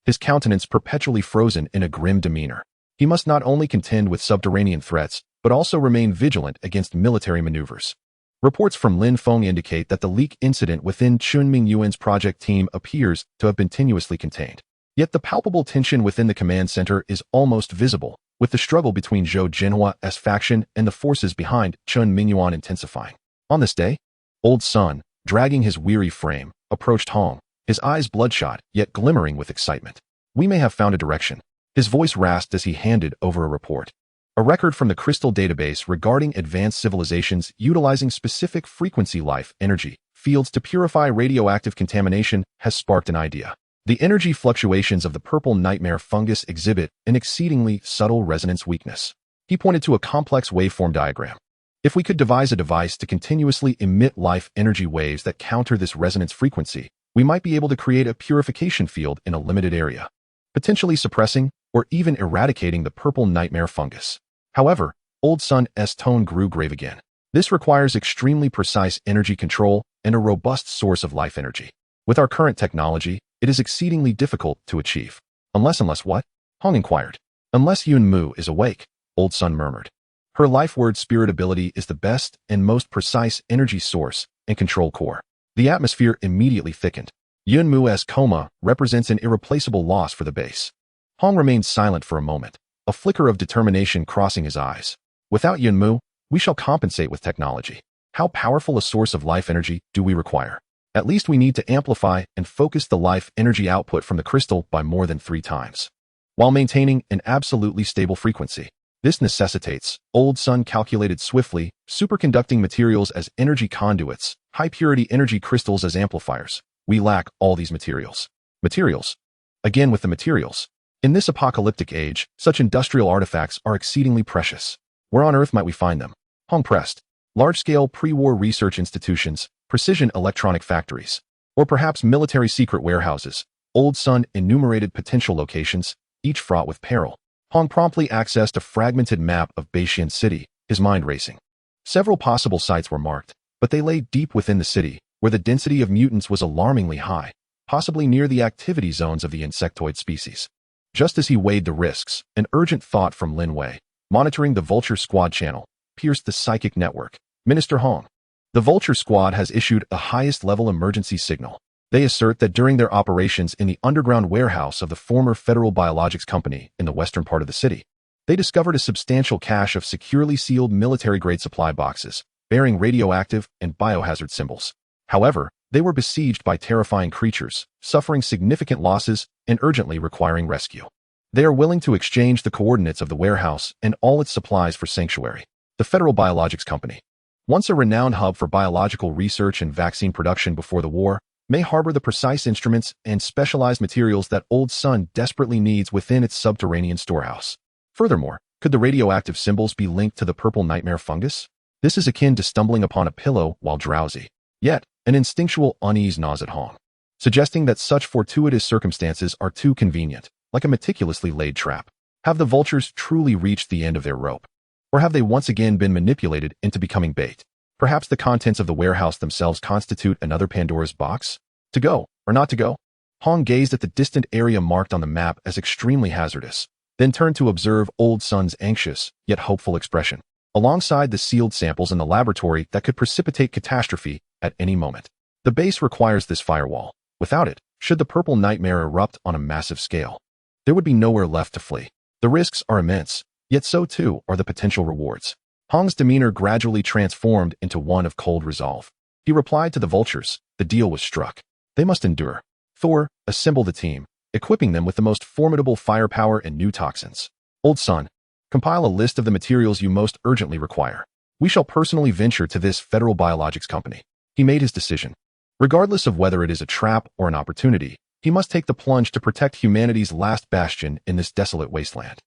his countenance perpetually frozen in a grim demeanor. He must not only contend with subterranean threats, but also remain vigilant against military maneuvers. Reports from Lin Feng indicate that the leak incident within Chun Mingyuan's project team appears to have been tenuously contained. Yet the palpable tension within the command center is almost visible, with the struggle between Zhou Jinhua's faction and the forces behind Chun Mingyuan intensifying. On this day, Old Sun, dragging his weary frame, approached Hong, his eyes bloodshot yet glimmering with excitement. "We may have found a direction." His voice rasped as he handed over a report. A record from the Crystal database regarding advanced civilizations utilizing specific frequency life energy fields to purify radioactive contamination has sparked an idea. The energy fluctuations of the purple nightmare fungus exhibit an exceedingly subtle resonance weakness. He pointed to a complex waveform diagram. If we could devise a device to continuously emit life energy waves that counter this resonance frequency, we might be able to create a purification field in a limited area, potentially suppressing or even eradicating the purple nightmare fungus. However, Old Sun's tone grew grave again. This requires extremely precise energy control and a robust source of life energy. With our current technology, it is exceedingly difficult to achieve. Unless what? Hong inquired. Unless Yun Mu is awake, Old Sun murmured. Her life word spirit ability is the best and most precise energy source and control core. The atmosphere immediately thickened. Yun Mu's coma represents an irreplaceable loss for the base. Hong remained silent for a moment, a flicker of determination crossing his eyes. Without Yun Mu, we shall compensate with technology. How powerful a source of life energy do we require? At least we need to amplify and focus the life energy output from the crystal by more than 3 times, while maintaining an absolutely stable frequency. This necessitates, Old Sun calculated swiftly, superconducting materials as energy conduits, high-purity energy crystals as amplifiers. We lack all these materials. Materials? Again with the materials. In this apocalyptic age, such industrial artifacts are exceedingly precious. Where on earth might we find them? Hong pressed. Large-scale pre-war research institutions, precision electronic factories, or perhaps military secret warehouses. Old Sun enumerated potential locations, each fraught with peril. Hong promptly accessed a fragmented map of Beixian City, his mind racing. Several possible sites were marked, but they lay deep within the city, where the density of mutants was alarmingly high, possibly near the activity zones of the insectoid species. Just as he weighed the risks, an urgent thought from Lin Wei, monitoring the Vulture Squad channel, pierced the psychic network. Minister Hong. The Vulture Squad has issued a highest-level emergency signal. They assert that during their operations in the underground warehouse of the former Federal Biologics Company in the western part of the city, they discovered a substantial cache of securely sealed military-grade supply boxes, bearing radioactive and biohazard symbols. However, they were besieged by terrifying creatures, suffering significant losses and urgently requiring rescue. They are willing to exchange the coordinates of the warehouse and all its supplies for sanctuary. The Federal Biologics Company, once a renowned hub for biological research and vaccine production before the war, may harbor the precise instruments and specialized materials that Old Sun desperately needs within its subterranean storehouse. Furthermore, could the radioactive symbols be linked to the purple nightmare fungus? This is akin to stumbling upon a pillow while drowsy. Yet, an instinctual unease gnaws at Hong, suggesting that such fortuitous circumstances are too convenient, like a meticulously laid trap. Have the vultures truly reached the end of their rope? Or have they once again been manipulated into becoming bait? Perhaps the contents of the warehouse themselves constitute another Pandora's box? To go, or not to go? Hong gazed at the distant area marked on the map as extremely hazardous, then turned to observe Old Sun's anxious, yet hopeful expression, alongside the sealed samples in the laboratory that could precipitate catastrophe at any moment. The base requires this firewall. Without it, should the purple nightmare erupt on a massive scale, there would be nowhere left to flee. The risks are immense, yet so too are the potential rewards. Hong's demeanor gradually transformed into one of cold resolve. He replied to the vultures, the deal was struck. They must endure. Thor, assemble the team, equipping them with the most formidable firepower and new toxins. Old Sun, compile a list of the materials you most urgently require. We shall personally venture to this federal biologics company. He made his decision. Regardless of whether it is a trap or an opportunity, he must take the plunge to protect humanity's last bastion in this desolate wasteland.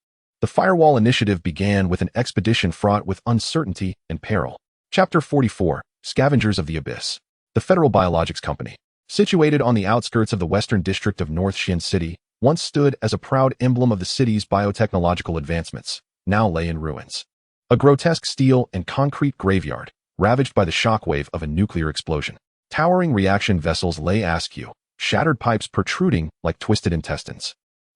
The Firewall Initiative began with an expedition fraught with uncertainty and peril. Chapter 44, Scavengers of the Abyss. The Federal Biologics Company, situated on the outskirts of the western district of North Shin City, once stood as a proud emblem of the city's biotechnological advancements, now lay in ruins. A grotesque steel and concrete graveyard, ravaged by the shockwave of a nuclear explosion. Towering reaction vessels lay askew, shattered pipes protruding like twisted intestines.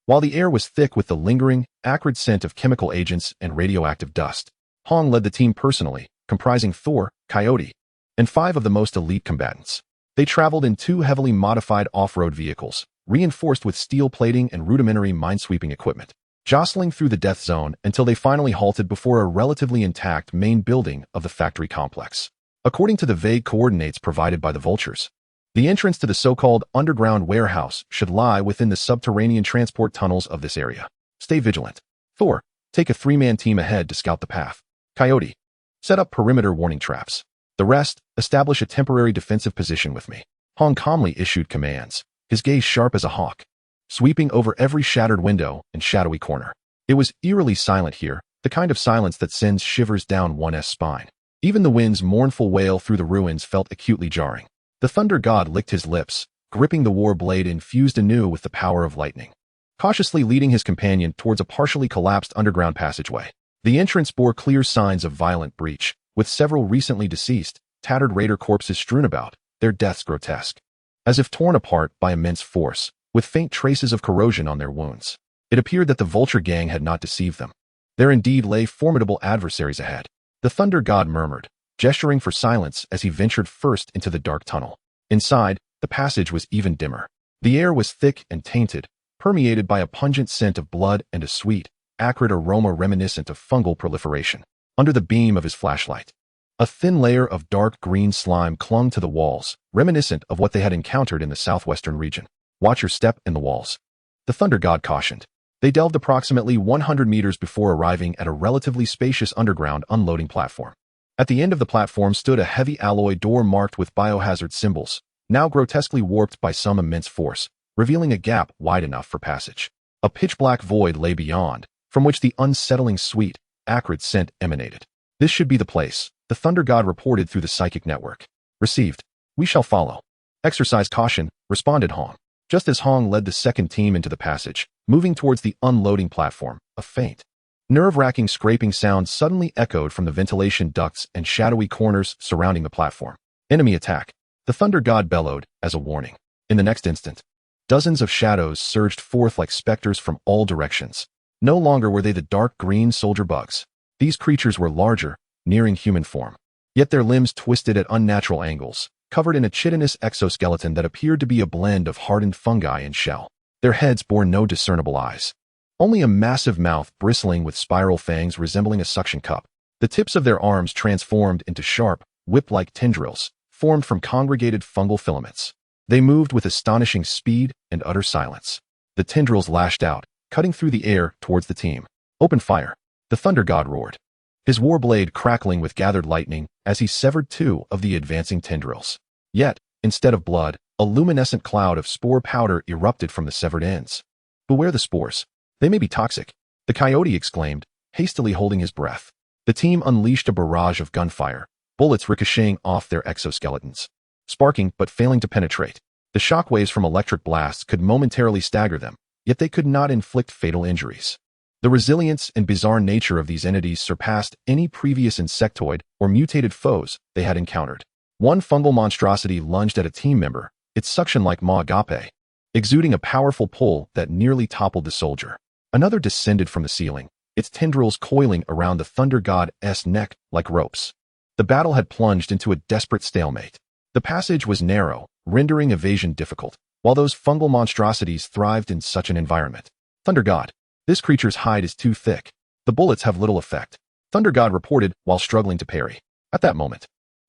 While the air was thick with the lingering, acrid scent of chemical agents and radioactive dust, Hong led the team personally, comprising Thor, Coyote, and 5 of the most elite combatants. They traveled in 2 heavily modified off-road vehicles, reinforced with steel plating and rudimentary minesweeping equipment, jostling through the death zone until they finally halted before a relatively intact main building of the factory complex. According to the vague coordinates provided by the vultures, the entrance to the so-called underground warehouse should lie within the subterranean transport tunnels of this area. Stay vigilant. Thor, take a 3-man team ahead to scout the path. Coyote, set up perimeter warning traps. The rest, establish a temporary defensive position with me. Hong calmly issued commands, his gaze sharp as a hawk, sweeping over every shattered window and shadowy corner. It was eerily silent here, the kind of silence that sends shivers down one's spine. Even the wind's mournful wail through the ruins felt acutely jarring. The Thunder God licked his lips, gripping the war blade infused anew with the power of lightning, cautiously leading his companion towards a partially collapsed underground passageway. The entrance bore clear signs of violent breach, with several recently deceased, tattered raider corpses strewn about, their deaths grotesque, as if torn apart by immense force, with faint traces of corrosion on their wounds. It appeared that the vulture gang had not deceived them. There indeed lay formidable adversaries ahead. The Thunder God murmured, gesturing for silence as he ventured first into the dark tunnel. Inside, the passage was even dimmer. The air was thick and tainted, permeated by a pungent scent of blood and a sweet, acrid aroma reminiscent of fungal proliferation. Under the beam of his flashlight, a thin layer of dark green slime clung to the walls, reminiscent of what they had encountered in the southwestern region. Watch your step in the walls, the Thunder God cautioned. They delved approximately 100 meters before arriving at a relatively spacious underground unloading platform. At the end of the platform stood a heavy alloy door marked with biohazard symbols, now grotesquely warped by some immense force, revealing a gap wide enough for passage. A pitch-black void lay beyond, from which the unsettling sweet, acrid scent emanated. This should be the place, the Thunder God reported through the psychic network. Received. We shall follow. Exercise caution, responded Hong. Just as Hong led the second team into the passage, moving towards the unloading platform, a faint, nerve-wracking scraping sound suddenly echoed from the ventilation ducts and shadowy corners surrounding the platform. Enemy attack, the Thunder God bellowed as a warning. In the next instant, dozens of shadows surged forth like specters from all directions. No longer were they the dark green soldier bugs. These creatures were larger, nearing human form. Yet their limbs twisted at unnatural angles, covered in a chitinous exoskeleton that appeared to be a blend of hardened fungi and shell. Their heads bore no discernible eyes. Only a massive mouth bristling with spiral fangs resembling a suction cup. The tips of their arms transformed into sharp, whip-like tendrils, formed from congregated fungal filaments. They moved with astonishing speed and utter silence. The tendrils lashed out, cutting through the air towards the team. Open fire, the Thunder God roared, his war blade crackling with gathered lightning as he severed 2 of the advancing tendrils. Yet, instead of blood, A luminescent cloud of spore powder erupted from the severed ends. Beware the spores. They may be toxic, the coyote exclaimed, hastily holding his breath. The team unleashed a barrage of gunfire, bullets ricocheting off their exoskeletons. Sparking but failing to penetrate. The shockwaves from electric blasts could momentarily stagger them, yet they could not inflict fatal injuries. The resilience and bizarre nature of these entities surpassed any previous insectoid or mutated foes they had encountered. One fungal monstrosity lunged at a team member, its suction-like maw agape, exuding a powerful pull that nearly toppled the soldier. Another descended from the ceiling, its tendrils coiling around the Thunder God's neck like ropes. The battle had plunged into a desperate stalemate. The passage was narrow, rendering evasion difficult, while those fungal monstrosities thrived in such an environment. Thunder God. This creature's hide is too thick. The bullets have little effect, Thunder God reported while struggling to parry. At that moment,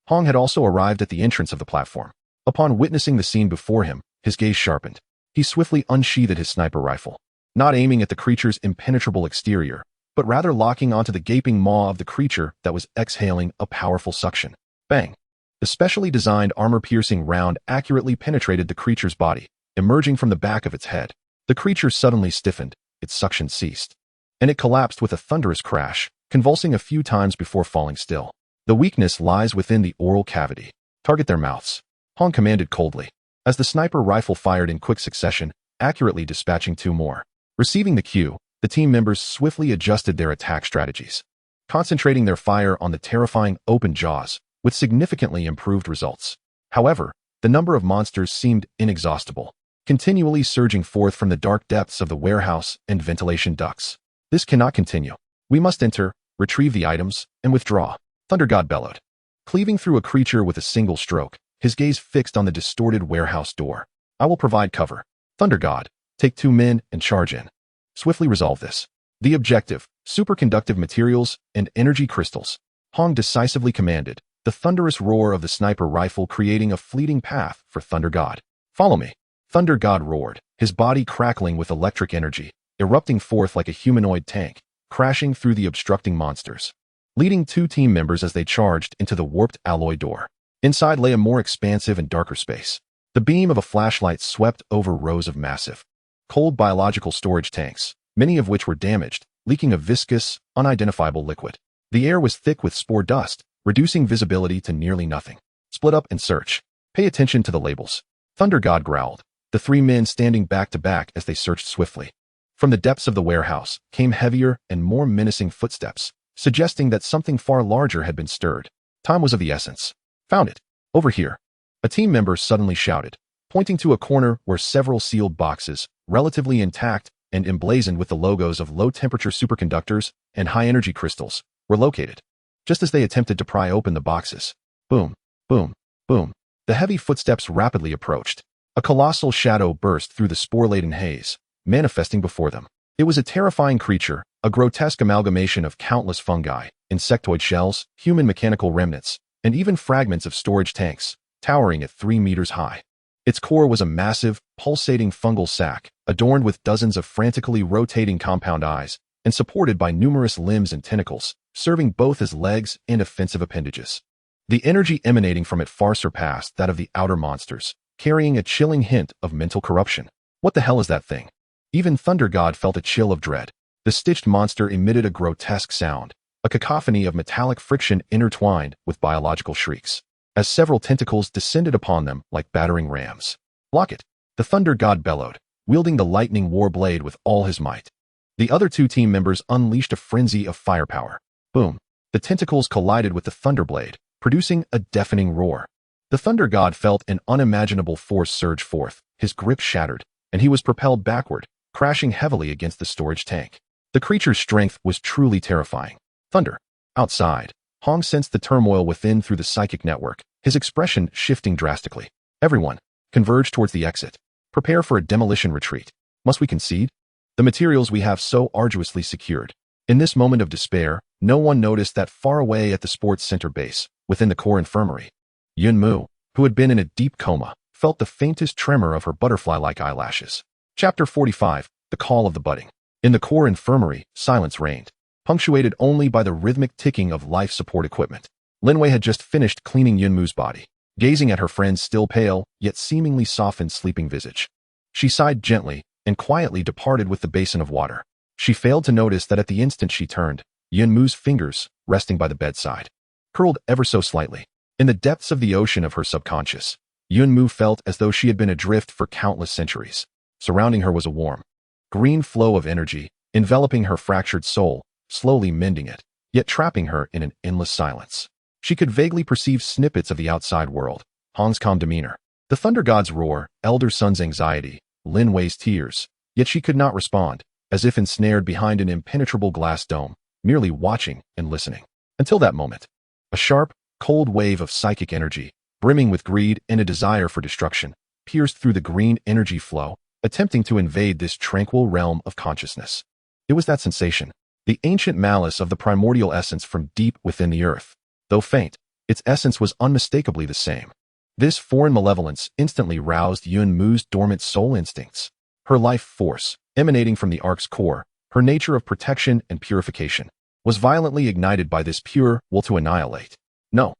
Hong had also arrived at the entrance of the platform. Upon witnessing the scene before him, his gaze sharpened. He swiftly unsheathed his sniper rifle, not aiming at the creature's impenetrable exterior, but rather locking onto the gaping maw of the creature that was exhaling a powerful suction. Bang! The specially designed armor-piercing round accurately penetrated the creature's body, emerging from the back of its head. The creature suddenly stiffened, its suction ceased, and it collapsed with a thunderous crash, convulsing a few times before falling still. The weakness lies within the oral cavity. Target their mouths, Hong commanded coldly, as the sniper rifle fired in quick succession, accurately dispatching two more. Receiving the cue, the team members swiftly adjusted their attack strategies, concentrating their fire on the terrifying open jaws, with significantly improved results. However, the number of monsters seemed inexhaustible, continually surging forth from the dark depths of the warehouse and ventilation ducts. This cannot continue. We must enter, retrieve the items, and withdraw, Thunder God bellowed, cleaving through a creature with a single stroke, his gaze fixed on the distorted warehouse door. I will provide cover. Thunder God, take 2 men and charge in. Swiftly resolve this. The objective, superconductive materials and energy crystals, Hong decisively commanded, the thunderous roar of the sniper rifle creating a fleeting path for Thunder God. Follow me. Thunder God roared, his body crackling with electric energy, erupting forth like a humanoid tank, crashing through the obstructing monsters, leading 2 team members as they charged into the warped alloy door. Inside lay a more expansive and darker space. The beam of a flashlight swept over rows of massive, cold biological storage tanks, many of which were damaged, leaking a viscous, unidentifiable liquid. The air was thick with spore dust, reducing visibility to nearly nothing. Split up and search. Pay attention to the labels, Thunder God growled, the 3 men standing back to back as they searched swiftly. From the depths of the warehouse came heavier and more menacing footsteps, suggesting that something far larger had been stirred. Time was of the essence. Found it. Over here. A team member suddenly shouted, pointing to a corner where several sealed boxes, relatively intact and emblazoned with the logos of low-temperature superconductors and high-energy crystals, were located. Just as they attempted to pry open the boxes, boom, boom, boom, the heavy footsteps rapidly approached. A colossal shadow burst through the spore-laden haze, manifesting before them. It was a terrifying creature, a grotesque amalgamation of countless fungi, insectoid shells, human mechanical remnants, and even fragments of storage tanks, towering at 3 meters high. Its core was a massive, pulsating fungal sac, adorned with dozens of frantically rotating compound eyes, and supported by numerous limbs and tentacles, serving both as legs and offensive appendages. The energy emanating from it far surpassed that of the outer monsters, carrying a chilling hint of mental corruption. What the hell is that thing? Even Thunder God felt a chill of dread. The stitched monster emitted a grotesque sound, a cacophony of metallic friction intertwined with biological shrieks, as several tentacles descended upon them like battering rams. Block it, the Thunder God bellowed, wielding the lightning war blade with all his might. The other 2 team members unleashed a frenzy of firepower. Boom. The tentacles collided with the Thunderblade, producing a deafening roar. The Thunder God felt an unimaginable force surge forth, his grip shattered, and he was propelled backward, crashing heavily against the storage tank. The creature's strength was truly terrifying. Thunder. Outside, Hong sensed the turmoil within through the psychic network, his expression shifting drastically. Everyone, converge towards the exit. Prepare for a demolition retreat. Must we concede? The materials we have so arduously secured. In this moment of despair, no one noticed that far away at the sports center base, within the core infirmary, Yun Mu, who had been in a deep coma, felt the faintest tremor of her butterfly-like eyelashes. Chapter 45, The Call of the Budding. In the core infirmary, silence reigned, punctuated only by the rhythmic ticking of life support equipment. Linwei had just finished cleaning Yunmu's body. gazing at her friend's still pale, yet seemingly softened sleeping visage. She sighed gently and quietly departed with the basin of water. She failed to notice that at the instant she turned, Yunmu's fingers, resting by the bedside, curled ever so slightly. In the depths of the ocean of her subconscious, Yunmu felt as though she had been adrift for countless centuries. Surrounding her was a warm, green flow of energy, enveloping her fractured soul, slowly mending it, yet trapping her in an endless silence. She could vaguely perceive snippets of the outside world, Hong's calm demeanor, the thunder god's roar, elder sun's anxiety, Lin Wei's tears, yet she could not respond, as if ensnared behind an impenetrable glass dome, merely watching and listening. Until that moment, a sharp, cold wave of psychic energy, brimming with greed and a desire for destruction, pierced through the green energy flow, attempting to invade this tranquil realm of consciousness. It was that sensation, the ancient malice of the primordial essence from deep within the earth. Though faint, its essence was unmistakably the same. This foreign malevolence instantly roused Yunmu's dormant soul instincts. Her life force, emanating from the Ark's core, her nature of protection and purification, was violently ignited by this pure will to annihilate. No.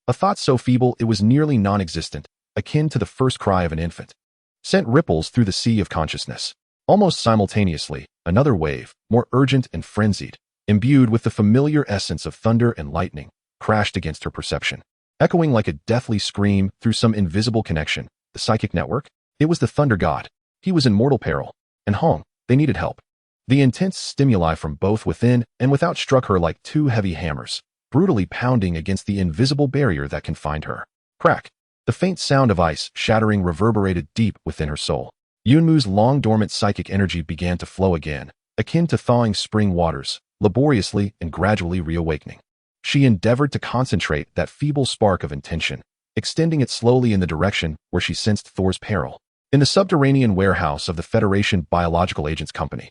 A thought so feeble it was nearly non-existent, akin to the first cry of an infant, sent ripples through the sea of consciousness. Almost simultaneously, another wave, more urgent and frenzied, imbued with the familiar essence of thunder and lightning, crashed against her perception. Echoing like a deathly scream through some invisible connection, the psychic network, it was the thunder god. He was in mortal peril. And Hong, they needed help. The intense stimuli from both within and without struck her like two heavy hammers, brutally pounding against the invisible barrier that confined her. Crack. The faint sound of ice shattering reverberated deep within her soul. Yunmu's long-dormant psychic energy began to flow again, akin to thawing spring waters, laboriously and gradually reawakening. She endeavored to concentrate that feeble spark of intention, extending it slowly in the direction where she sensed Thor's peril. In the subterranean warehouse of the Federation Biological Agents Company,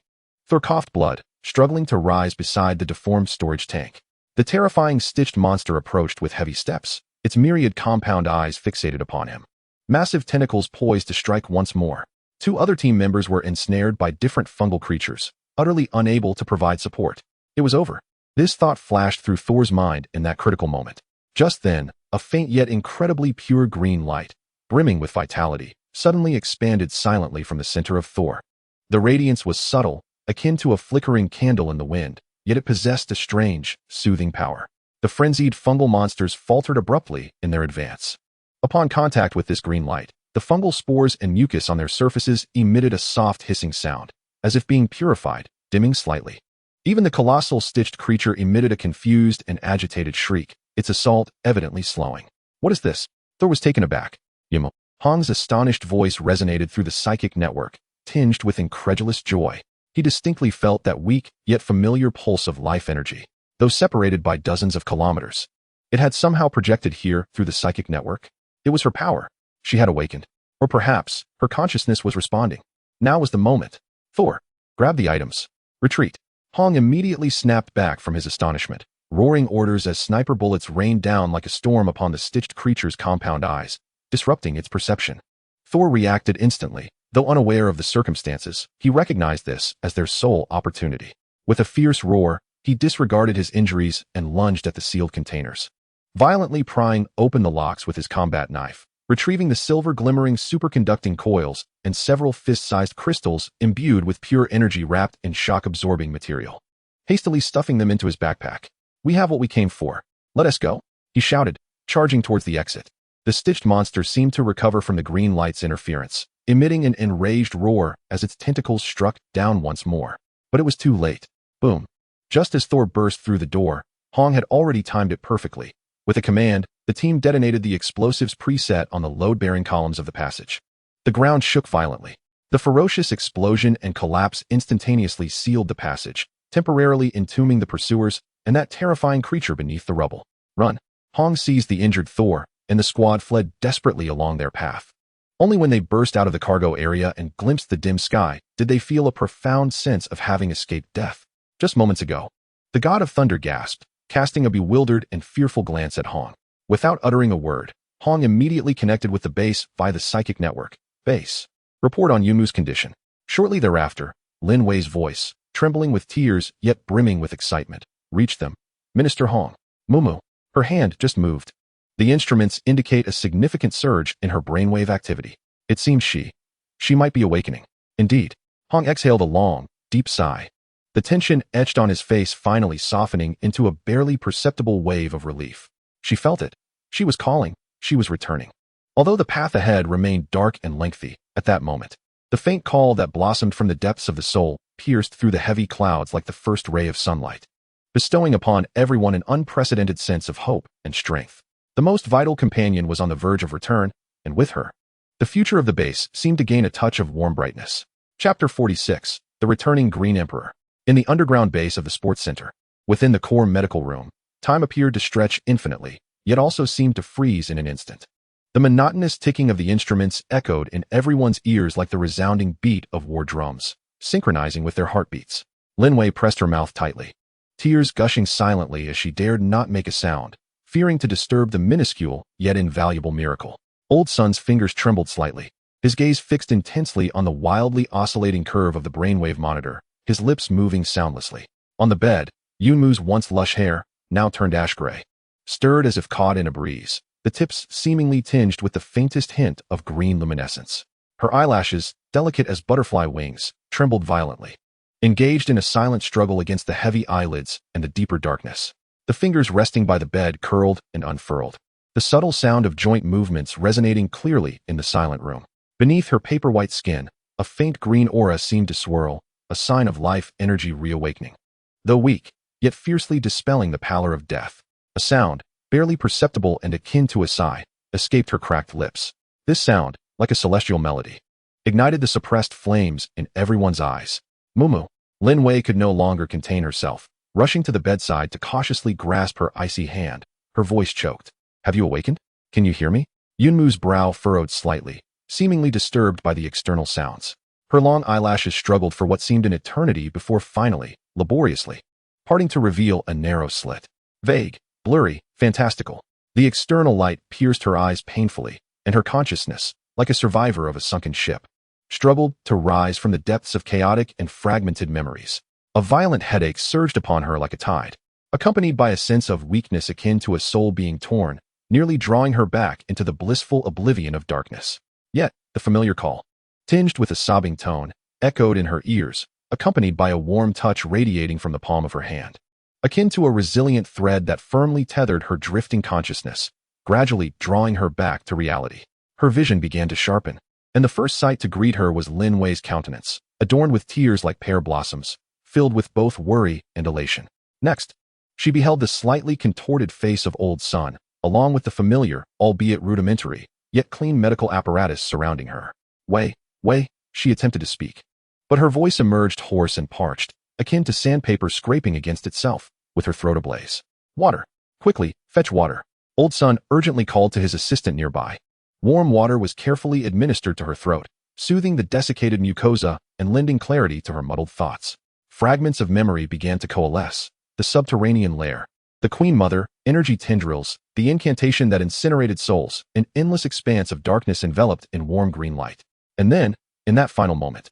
Thor coughed blood, struggling to rise beside the deformed storage tank. The terrifying stitched monster approached with heavy steps, its myriad compound eyes fixated upon him. Massive tentacles poised to strike once more. Two other team members were ensnared by different fungal creatures, utterly unable to provide support. It was over. This thought flashed through Thor's mind in that critical moment. Just then, a faint yet incredibly pure green light, brimming with vitality, suddenly expanded silently from the center of Thor. The radiance was subtle, akin to a flickering candle in the wind, yet it possessed a strange, soothing power. The frenzied fungal monsters faltered abruptly in their advance. Upon contact with this green light, the fungal spores and mucus on their surfaces emitted a soft hissing sound, as if being purified, dimming slightly. Even the colossal stitched creature emitted a confused and agitated shriek, its assault evidently slowing. What is this? Thor was taken aback. Yimo. Hong's astonished voice resonated through the psychic network, tinged with incredulous joy. He distinctly felt that weak, yet familiar pulse of life energy, though separated by dozens of kilometers. It had somehow projected here through the psychic network. It was her power. She had awakened. Or perhaps, her consciousness was responding. Now was the moment. Thor, grab the items. Retreat. Hong immediately snapped back from his astonishment, roaring orders as sniper bullets rained down like a storm upon the stitched creature's compound eyes, disrupting its perception. Thor reacted instantly. Though unaware of the circumstances, he recognized this as their sole opportunity. With a fierce roar, he disregarded his injuries and lunged at the sealed containers, violently prying open the locks with his combat knife, retrieving the silver-glimmering superconducting coils and several fist-sized crystals imbued with pure energy wrapped in shock-absorbing material. Hastily stuffing them into his backpack. "We have what we came for. Let us go," he shouted, charging towards the exit. The stitched monster seemed to recover from the green light's interference, emitting an enraged roar as its tentacles struck down once more. But it was too late. Boom. Just as Thor burst through the door, Hong had already timed it perfectly. With a command, the team detonated the explosives preset on the load-bearing columns of the passage. The ground shook violently. The ferocious explosion and collapse instantaneously sealed the passage, temporarily entombing the pursuers and that terrifying creature beneath the rubble. Run. Hong seized the injured Thor, and the squad fled desperately along their path. Only when they burst out of the cargo area and glimpsed the dim sky did they feel a profound sense of having escaped death. Just moments ago, the god of thunder gasped, casting a bewildered and fearful glance at Hong. Without uttering a word, Hong immediately connected with the base via the psychic network. Base. Report on Yunmu's condition. Shortly thereafter, Lin Wei's voice, trembling with tears yet brimming with excitement, reached them. "Minister Hong. Mumu." Her hand just moved. The instruments indicate a significant surge in her brainwave activity. It seems she might be awakening. Indeed. Hong exhaled a long, deep sigh. The tension etched on his face finally softening into a barely perceptible wave of relief. She felt it. She was calling. She was returning. Although the path ahead remained dark and lengthy, at that moment, the faint call that blossomed from the depths of the soul pierced through the heavy clouds like the first ray of sunlight, bestowing upon everyone an unprecedented sense of hope and strength. The most vital companion was on the verge of return, and with her, the future of the base seemed to gain a touch of warm brightness. Chapter 46. The Returning Green Emperor. In the underground base of the sports center, within the core medical room, time appeared to stretch infinitely, yet also seemed to freeze in an instant. The monotonous ticking of the instruments echoed in everyone's ears like the resounding beat of war drums, synchronizing with their heartbeats. Lin Wei pressed her mouth tightly, tears gushing silently as she dared not make a sound, fearing to disturb the minuscule yet invaluable miracle. Old Sun's fingers trembled slightly, his gaze fixed intensely on the wildly oscillating curve of the brainwave monitor, his lips moving soundlessly. On the bed, Yunmu's once lush hair, now turned ash-gray, stirred as if caught in a breeze, the tips seemingly tinged with the faintest hint of green luminescence. Her eyelashes, delicate as butterfly wings, trembled violently, engaged in a silent struggle against the heavy eyelids and the deeper darkness. The fingers resting by the bed curled and unfurled, the subtle sound of joint movements resonating clearly in the silent room. Beneath her paper-white skin, a faint green aura seemed to swirl, a sign of life energy reawakening. Though weak, yet fiercely dispelling the pallor of death. A sound, barely perceptible and akin to a sigh, escaped her cracked lips. This sound, like a celestial melody, ignited the suppressed flames in everyone's eyes. Mumu. Lin Wei could no longer contain herself, rushing to the bedside to cautiously grasp her icy hand. Her voice choked. Have you awakened? Can you hear me? Yunmu's brow furrowed slightly, seemingly disturbed by the external sounds. Her long eyelashes struggled for what seemed an eternity before finally, laboriously, parting to reveal a narrow slit. Vague, blurry, fantastical. The external light pierced her eyes painfully, and her consciousness, like a survivor of a sunken ship, struggled to rise from the depths of chaotic and fragmented memories. A violent headache surged upon her like a tide, accompanied by a sense of weakness akin to a soul being torn, nearly drawing her back into the blissful oblivion of darkness. Yet, the familiar call, tinged with a sobbing tone, echoed in her ears, accompanied by a warm touch radiating from the palm of her hand, akin to a resilient thread that firmly tethered her drifting consciousness, gradually drawing her back to reality. Her vision began to sharpen, and the first sight to greet her was Lin Wei's countenance, adorned with tears like pear blossoms, filled with both worry and elation. Next, she beheld the slightly contorted face of Old Sun, along with the familiar, albeit rudimentary, yet clean medical apparatus surrounding her. Wei, she attempted to speak, but her voice emerged hoarse and parched, akin to sandpaper scraping against itself, with her throat ablaze. Water. Quickly, fetch water. Old Sun urgently called to his assistant nearby. Warm water was carefully administered to her throat, soothing the desiccated mucosa and lending clarity to her muddled thoughts. Fragments of memory began to coalesce. The subterranean lair, the Queen Mother, energy tendrils, the incantation that incinerated souls, an endless expanse of darkness enveloped in warm green light. And then, in that final moment,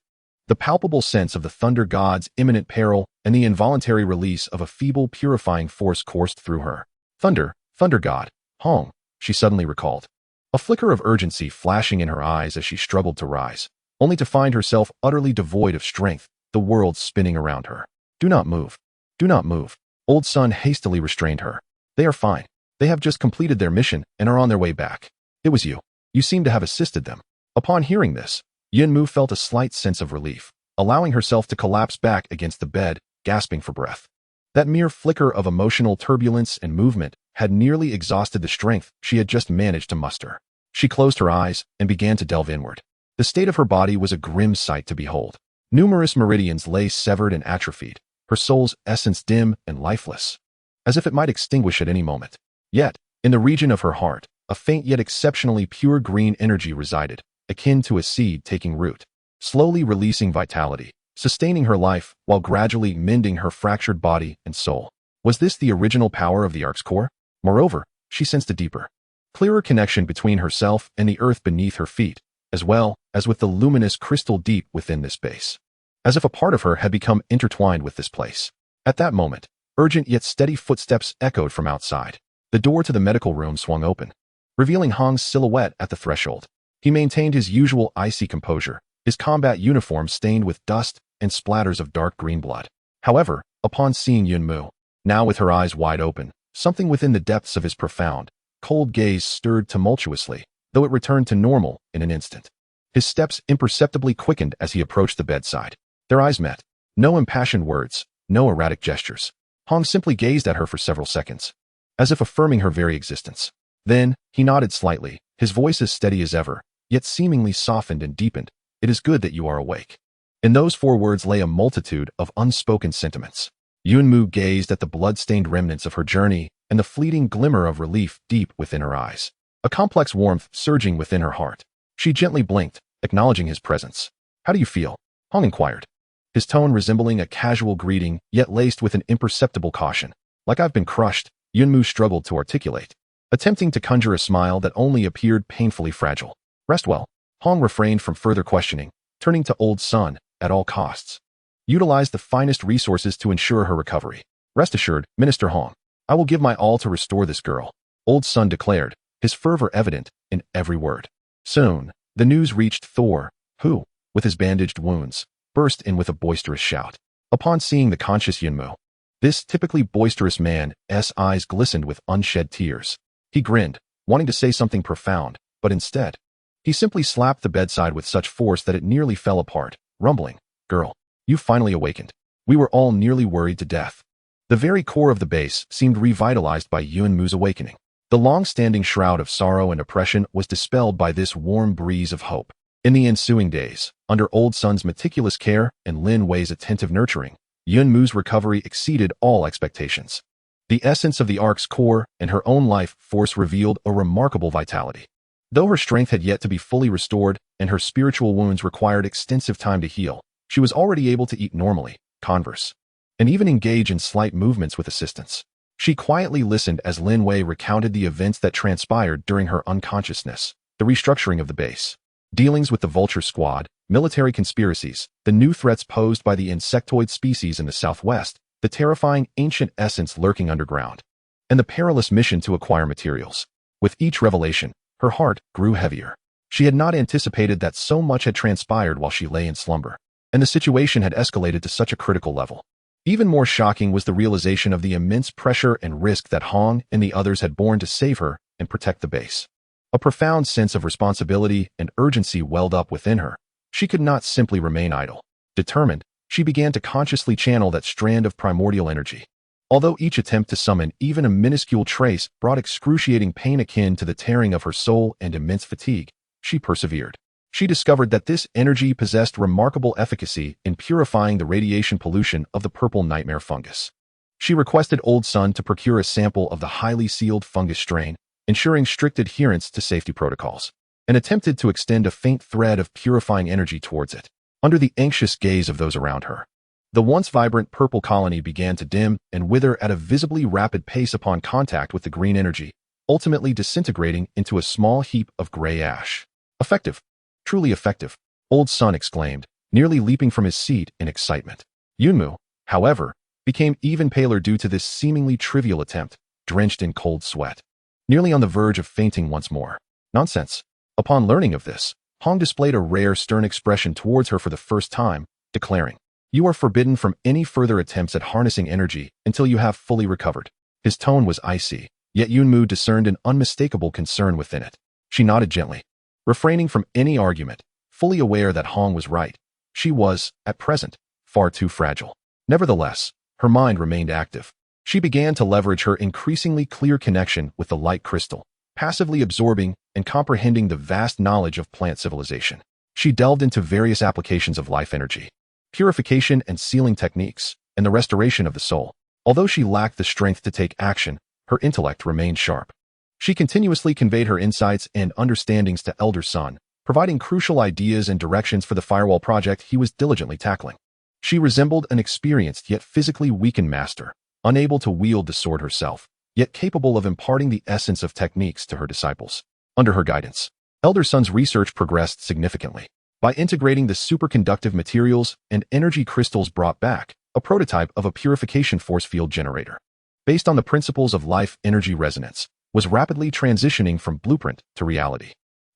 the palpable sense of the thunder god's imminent peril and the involuntary release of a feeble purifying force coursed through her. Thunder god, Hong, she suddenly recalled. A flicker of urgency flashing in her eyes as she struggled to rise, only to find herself utterly devoid of strength, the world spinning around her. Do not move. Do not move. Old Sun hastily restrained her. They are fine. They have just completed their mission and are on their way back. It was you. You seem to have assisted them. Upon hearing this, Yunmu felt a slight sense of relief, allowing herself to collapse back against the bed, gasping for breath. That mere flicker of emotional turbulence and movement had nearly exhausted the strength she had just managed to muster. She closed her eyes and began to delve inward. The state of her body was a grim sight to behold. Numerous meridians lay severed and atrophied, her soul's essence dim and lifeless, as if it might extinguish at any moment. Yet, in the region of her heart, a faint yet exceptionally pure green energy resided, akin to a seed taking root, slowly releasing vitality, sustaining her life while gradually mending her fractured body and soul. Was this the original power of the Ark's core? Moreover, she sensed a deeper, clearer connection between herself and the earth beneath her feet, as well as with the luminous crystal deep within this base. As if a part of her had become intertwined with this place. At that moment, urgent yet steady footsteps echoed from outside. The The door to the medical room swung open, revealing Hong's silhouette at the threshold. He maintained his usual icy composure, his combat uniform stained with dust and splatters of dark green blood. However, upon seeing Yunmu, now with her eyes wide open, something within the depths of his profound, cold gaze stirred tumultuously, though it returned to normal in an instant. His steps imperceptibly quickened as he approached the bedside. Their eyes met. No impassioned words, no erratic gestures. Hong simply gazed at her for several seconds, as if affirming her very existence. Then, he nodded slightly, his voice as steady as ever, yet seemingly softened and deepened. "It is good that you are awake." In those 4 words lay a multitude of unspoken sentiments. Yunmu gazed at the blood-stained remnants of her journey and the fleeting glimmer of relief deep within her eyes. A complex warmth surging within her heart. She gently blinked, acknowledging his presence. "How do you feel?" Hong inquired, his tone resembling a casual greeting, yet laced with an imperceptible caution. "Like I've been crushed," Yunmu struggled to articulate, attempting to conjure a smile that only appeared painfully fragile. "Rest well." Hong refrained from further questioning, turning to Old Sun at all costs. "Utilize the finest resources to ensure her recovery. Rest assured, Minister Hong, I will give my all to restore this girl," Old Sun declared, his fervor evident in every word. Soon, the news reached Thor, who, with his bandaged wounds, burst in with a boisterous shout. Upon seeing the conscious Yunmu, this typically boisterous man's eyes glistened with unshed tears. He grinned, wanting to say something profound, but instead, he simply slapped the bedside with such force that it nearly fell apart, rumbling, "Girl, you finally awakened. We were all nearly worried to death." The very core of the base seemed revitalized by Yunmu's awakening. The long-standing shroud of sorrow and oppression was dispelled by this warm breeze of hope. In the ensuing days, under Old Sun's meticulous care and Lin Wei's attentive nurturing, Yunmu's recovery exceeded all expectations. The essence of the Ark's core and her own life force revealed a remarkable vitality. Though her strength had yet to be fully restored and her spiritual wounds required extensive time to heal, she was already able to eat normally, converse, and even engage in slight movements with assistance. She quietly listened as Lin Wei recounted the events that transpired during her unconsciousness, the restructuring of the base, dealings with the Vulture Squad, military conspiracies, the new threats posed by the insectoid species in the southwest, the terrifying ancient essence lurking underground, and the perilous mission to acquire materials. With each revelation, her heart grew heavier. She had not anticipated that so much had transpired while she lay in slumber, and the situation had escalated to such a critical level. Even more shocking was the realization of the immense pressure and risk that Hong and the others had borne to save her and protect the base. A profound sense of responsibility and urgency welled up within her. She could not simply remain idle. Determined, she began to consciously channel that strand of primordial energy. Although each attempt to summon even a minuscule trace brought excruciating pain akin to the tearing of her soul and immense fatigue, she persevered. She discovered that this energy possessed remarkable efficacy in purifying the radiation pollution of the purple nightmare fungus. She requested Old Sun to procure a sample of the highly sealed fungus strain, ensuring strict adherence to safety protocols, and attempted to extend a faint thread of purifying energy towards it. Under the anxious gaze of those around her, the once vibrant purple colony began to dim and wither at a visibly rapid pace upon contact with the green energy, ultimately disintegrating into a small heap of gray ash. "Effective. Truly effective," Old Sun exclaimed, nearly leaping from his seat in excitement. Yunmu, however, became even paler due to this seemingly trivial attempt, drenched in cold sweat, nearly on the verge of fainting once more. "Nonsense." Upon learning of this, Hong displayed a rare stern expression towards her for the first time, declaring, "You are forbidden from any further attempts at harnessing energy until you have fully recovered." His tone was icy, yet Yunmu discerned an unmistakable concern within it. She nodded gently, refraining from any argument, fully aware that Hong was right. She was, at present, far too fragile. Nevertheless, her mind remained active. She began to leverage her increasingly clear connection with the light crystal, passively absorbing and comprehending the vast knowledge of plant civilization. She delved into various applications of life energy, purification and sealing techniques, and the restoration of the soul. Although she lacked the strength to take action, her intellect remained sharp. She continuously conveyed her insights and understandings to Elder Sun, providing crucial ideas and directions for the firewall project he was diligently tackling. She resembled an experienced yet physically weakened master, unable to wield the sword herself, yet capable of imparting the essence of techniques to her disciples. Under her guidance, Elder Sun's research progressed significantly. By integrating the superconductive materials and energy crystals brought back, a prototype of a purification force field generator. based on the principles of life-energy resonance, was rapidly transitioning from blueprint to reality.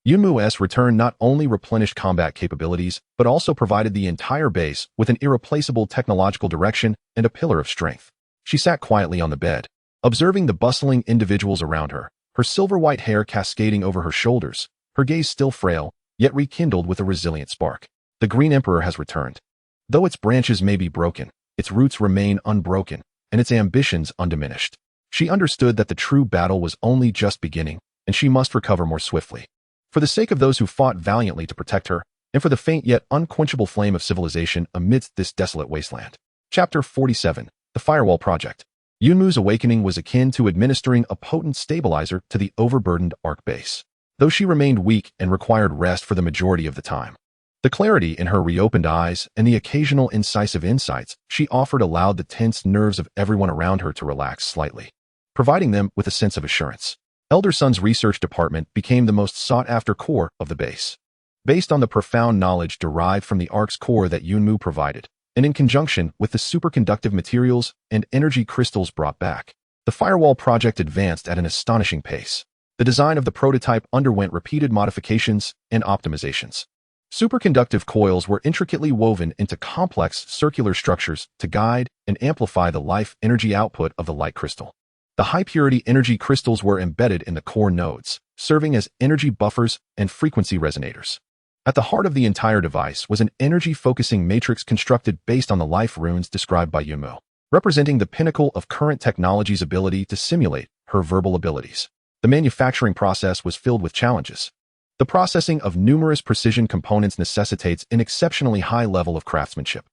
Yunmu's return not only replenished combat capabilities, but also provided the entire base with an irreplaceable technological direction and a pillar of strength. She sat quietly on the bed, observing the bustling individuals around her, her silver-white hair cascading over her shoulders, her gaze still frail, yet rekindled with a resilient spark. The Green Emperor has returned. Though its branches may be broken, its roots remain unbroken, and its ambitions undiminished. She understood that the true battle was only just beginning, and she must recover more swiftly. For the sake of those who fought valiantly to protect her, and for the faint yet unquenchable flame of civilization amidst this desolate wasteland. Chapter 47. The Firewall Project. Yunmu's awakening was akin to administering a potent stabilizer to the overburdened Ark base, though she remained weak and required rest for the majority of the time. The clarity in her reopened eyes and the occasional incisive insights she offered allowed the tense nerves of everyone around her to relax slightly, providing them with a sense of assurance. Elder Sun's research department became the most sought-after core of the base. Based on the profound knowledge derived from the Ark's core that Yunmu provided, and in conjunction with the superconductive materials and energy crystals brought back, the Firewall project advanced at an astonishing pace. The design of the prototype underwent repeated modifications and optimizations. Superconductive coils were intricately woven into complex circular structures to guide and amplify the life energy output of the light crystal. The high-purity energy crystals were embedded in the core nodes, serving as energy buffers and frequency resonators. At the heart of the entire device was an energy-focusing matrix constructed based on the life runes described by Yunmu, representing the pinnacle of current technology's ability to simulate her verbal abilities. The manufacturing process was filled with challenges. The processing of numerous precision components necessitates an exceptionally high level of craftsmanship.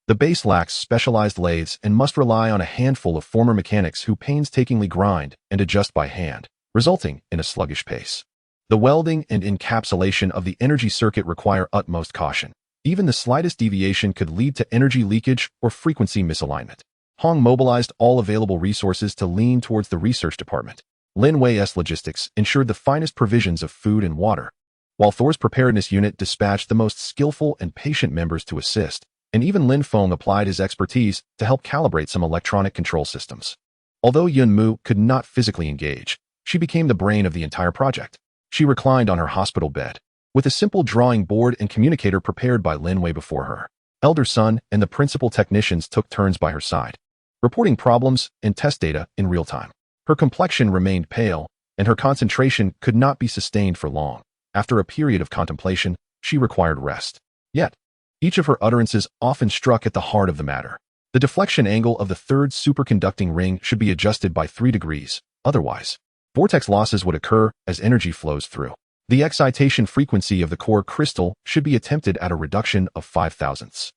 The base lacks specialized lathes and must rely on a handful of former mechanics who painstakingly grind and adjust by hand, resulting in a sluggish pace. The welding and encapsulation of the energy circuit require utmost caution. Even the slightest deviation could lead to energy leakage or frequency misalignment. Hong mobilized all available resources to lean towards the research department. Lin Wei's logistics ensured the finest provisions of food and water, while Thor's preparedness unit dispatched the most skillful and patient members to assist, and even Lin Feng applied his expertise to help calibrate some electronic control systems. Although Yunmu could not physically engage, she became the brain of the entire project. She reclined on her hospital bed, with a simple drawing board and communicator prepared by Lin Wei before her. Elder Sun and the principal technicians took turns by her side, reporting problems and test data in real time. Her complexion remained pale, and her concentration could not be sustained for long. After a period of contemplation, she required rest. Yet, each of her utterances often struck at the heart of the matter. The deflection angle of the third superconducting ring should be adjusted by 3 degrees, otherwise, vortex losses would occur as energy flows through. The excitation frequency of the core crystal should be attempted at a reduction of 5 thousandths,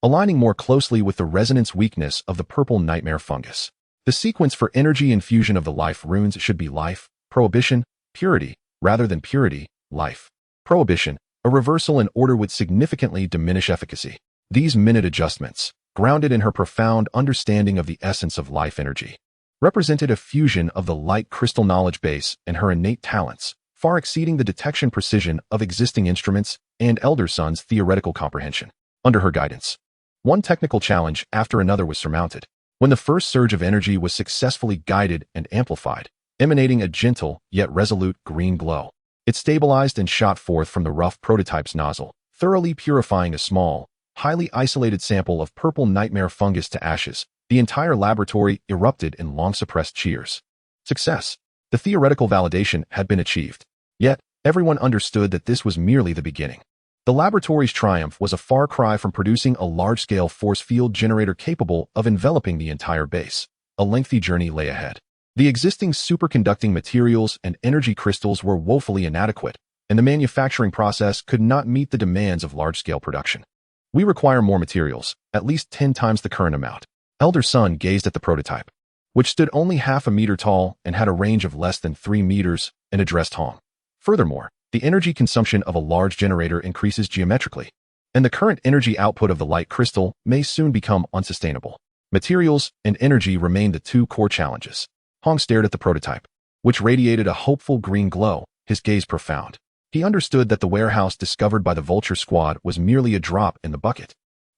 aligning more closely with the resonance weakness of the purple nightmare fungus. The sequence for energy infusion of the life runes should be life, prohibition, purity, rather than purity, life. Prohibition, a reversal in order would significantly diminish efficacy. These minute adjustments, grounded in her profound understanding of the essence of life energy, represented a fusion of the light crystal knowledge base and her innate talents, far exceeding the detection precision of existing instruments and Elder Sun's theoretical comprehension. Under her guidance, one technical challenge after another was surmounted. When the first surge of energy was successfully guided and amplified, emanating a gentle yet resolute green glow, it stabilized and shot forth from the rough prototype's nozzle, thoroughly purifying a small, highly isolated sample of purple nightmare fungus to ashes. The entire laboratory erupted in long-suppressed cheers. Success. The theoretical validation had been achieved. Yet, everyone understood that this was merely the beginning. The laboratory's triumph was a far cry from producing a large-scale force field generator capable of enveloping the entire base. A lengthy journey lay ahead. The existing superconducting materials and energy crystals were woefully inadequate, and the manufacturing process could not meet the demands of large-scale production. We require more materials, at least 10 times the current amount. Elder Sun gazed at the prototype, which stood only half a meter tall and had a range of less than 3 meters, and addressed Hong. Furthermore, the energy consumption of a large generator increases geometrically, and the current energy output of the light crystal may soon become unsustainable. Materials and energy remain the 2 core challenges. Hong stared at the prototype, which radiated a hopeful green glow, his gaze profound. He understood that the warehouse discovered by the Vulture Squad was merely a drop in the bucket.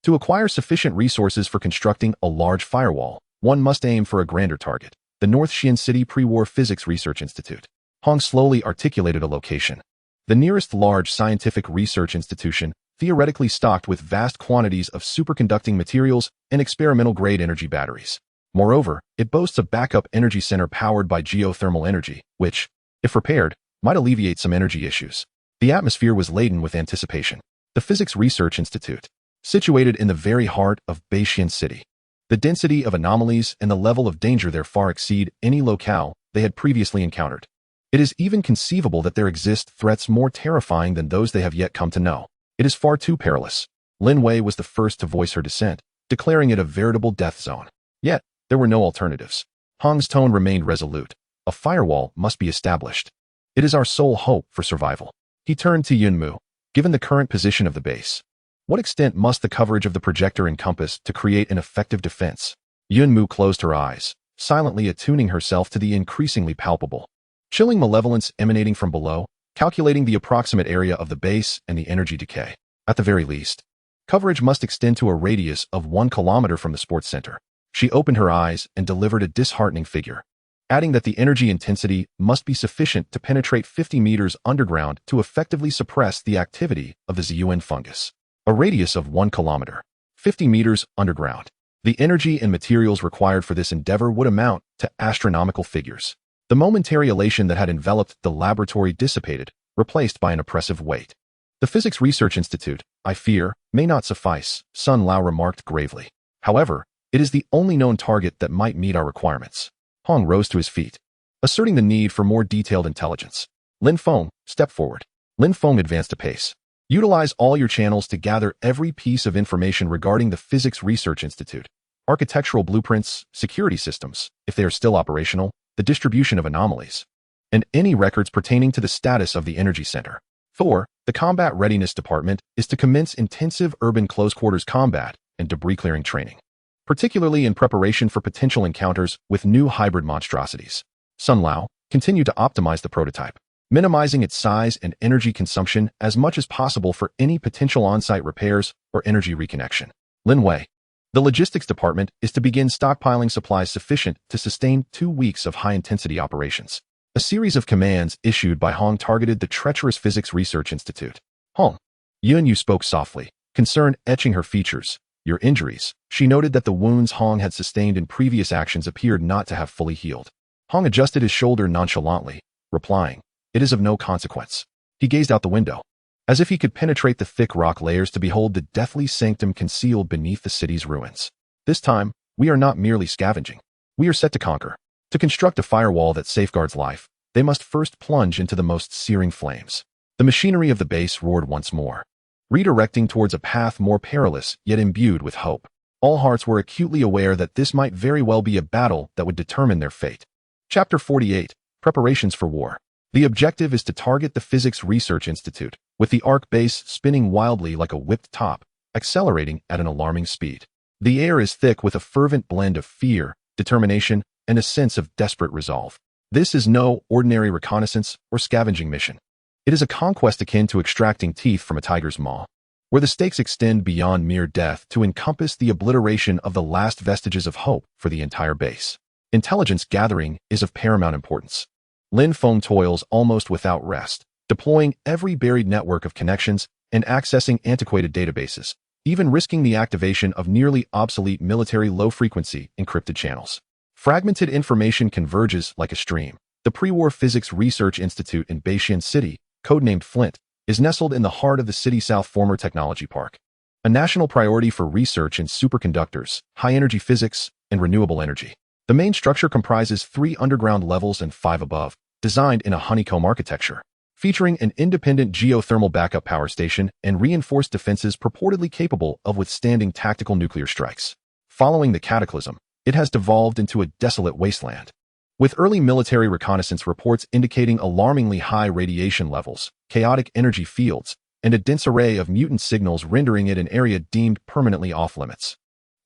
To acquire sufficient resources for constructing a large firewall, one must aim for a grander target. The the North Xian City Pre-War Physics Research Institute. Hong slowly articulated a location. The nearest large scientific research institution, theoretically stocked with vast quantities of superconducting materials and experimental-grade energy batteries. Moreover, it boasts a backup energy center powered by geothermal energy, which, if repaired, might alleviate some energy issues. The atmosphere was laden with anticipation. The Physics Research Institute, situated in the very heart of Beishian City. The density of anomalies and the level of danger there far exceed any locale they had previously encountered. It is even conceivable that there exist threats more terrifying than those they have yet come to know. It is far too perilous. Lin Wei was the first to voice her dissent, declaring it a veritable death zone. Yet, there were no alternatives. Hong's tone remained resolute. A firewall must be established. It is our sole hope for survival. He turned to Yunmu. Given the current position of the base, what extent must the coverage of the projector encompass to create an effective defense? Yunmu closed her eyes, silently attuning herself to the increasingly palpable, chilling malevolence emanating from below, calculating the approximate area of the base and the energy decay. At the very least, coverage must extend to a radius of 1 kilometer from the sports center. She opened her eyes and delivered a disheartening figure, adding that the energy intensity must be sufficient to penetrate 50 meters underground to effectively suppress the activity of the Ziyuan fungus. A radius of 1 kilometer, 50 meters underground. The energy and materials required for this endeavor would amount to astronomical figures. The momentary elation that had enveloped the laboratory dissipated, replaced by an oppressive weight. The Physics Research Institute, I fear, may not suffice, Sun Lao remarked gravely. However, it is the only known target that might meet our requirements. Hong rose to his feet, asserting the need for more detailed intelligence. Lin Feng, step forward. Lin Feng advanced a pace. Utilize all your channels to gather every piece of information regarding the Physics Research Institute. Architectural blueprints, security systems, if they are still operational, the distribution of anomalies, and any records pertaining to the status of the energy center. Thor, the Combat Readiness Department, is to commence intensive urban close-quarters combat and debris-clearing training, particularly in preparation for potential encounters with new hybrid monstrosities. Sun Lao, continue to optimize the prototype, minimizing its size and energy consumption as much as possible for any potential on-site repairs or energy reconnection. Lin Wei, the logistics department is to begin stockpiling supplies sufficient to sustain 2 weeks of high-intensity operations. A series of commands issued by Hong targeted the treacherous Physics Research Institute. Hong, Yunyu spoke softly, concern etching her features. Your injuries. She noted that the wounds Hong had sustained in previous actions appeared not to have fully healed. Hong adjusted his shoulder nonchalantly, replying, it is of no consequence. He gazed out the window, as if he could penetrate the thick rock layers to behold the deathly sanctum concealed beneath the city's ruins. This time, we are not merely scavenging. We are set to conquer. To construct a firewall that safeguards life, they must first plunge into the most searing flames. The machinery of the base roared once more, redirecting towards a path more perilous yet imbued with hope. All hearts were acutely aware that this might very well be a battle that would determine their fate. Chapter 48, Preparations for War. The objective is to target the Physics Research Institute, with the Ark base spinning wildly like a whipped top, accelerating at an alarming speed. The air is thick with a fervent blend of fear, determination, and a sense of desperate resolve. This is no ordinary reconnaissance or scavenging mission. It is a conquest akin to extracting teeth from a tiger's maw, where the stakes extend beyond mere death to encompass the obliteration of the last vestiges of hope for the entire base. Intelligence gathering is of paramount importance. Lin Feng toils almost without rest, deploying every buried network of connections and accessing antiquated databases, even risking the activation of nearly obsolete military low-frequency encrypted channels. Fragmented information converges like a stream. The Pre-War Physics Research Institute in Beishian City, codenamed Flint, is nestled in the heart of the city's South Former Technology Park, a national priority for research in superconductors, high-energy physics, and renewable energy. The main structure comprises 3 underground levels and 5 above, designed in a honeycomb architecture, featuring an independent geothermal backup power station and reinforced defenses purportedly capable of withstanding tactical nuclear strikes. Following the cataclysm, it has devolved into a desolate wasteland, with early military reconnaissance reports indicating alarmingly high radiation levels, chaotic energy fields, and a dense array of mutant signals rendering it an area deemed permanently off-limits.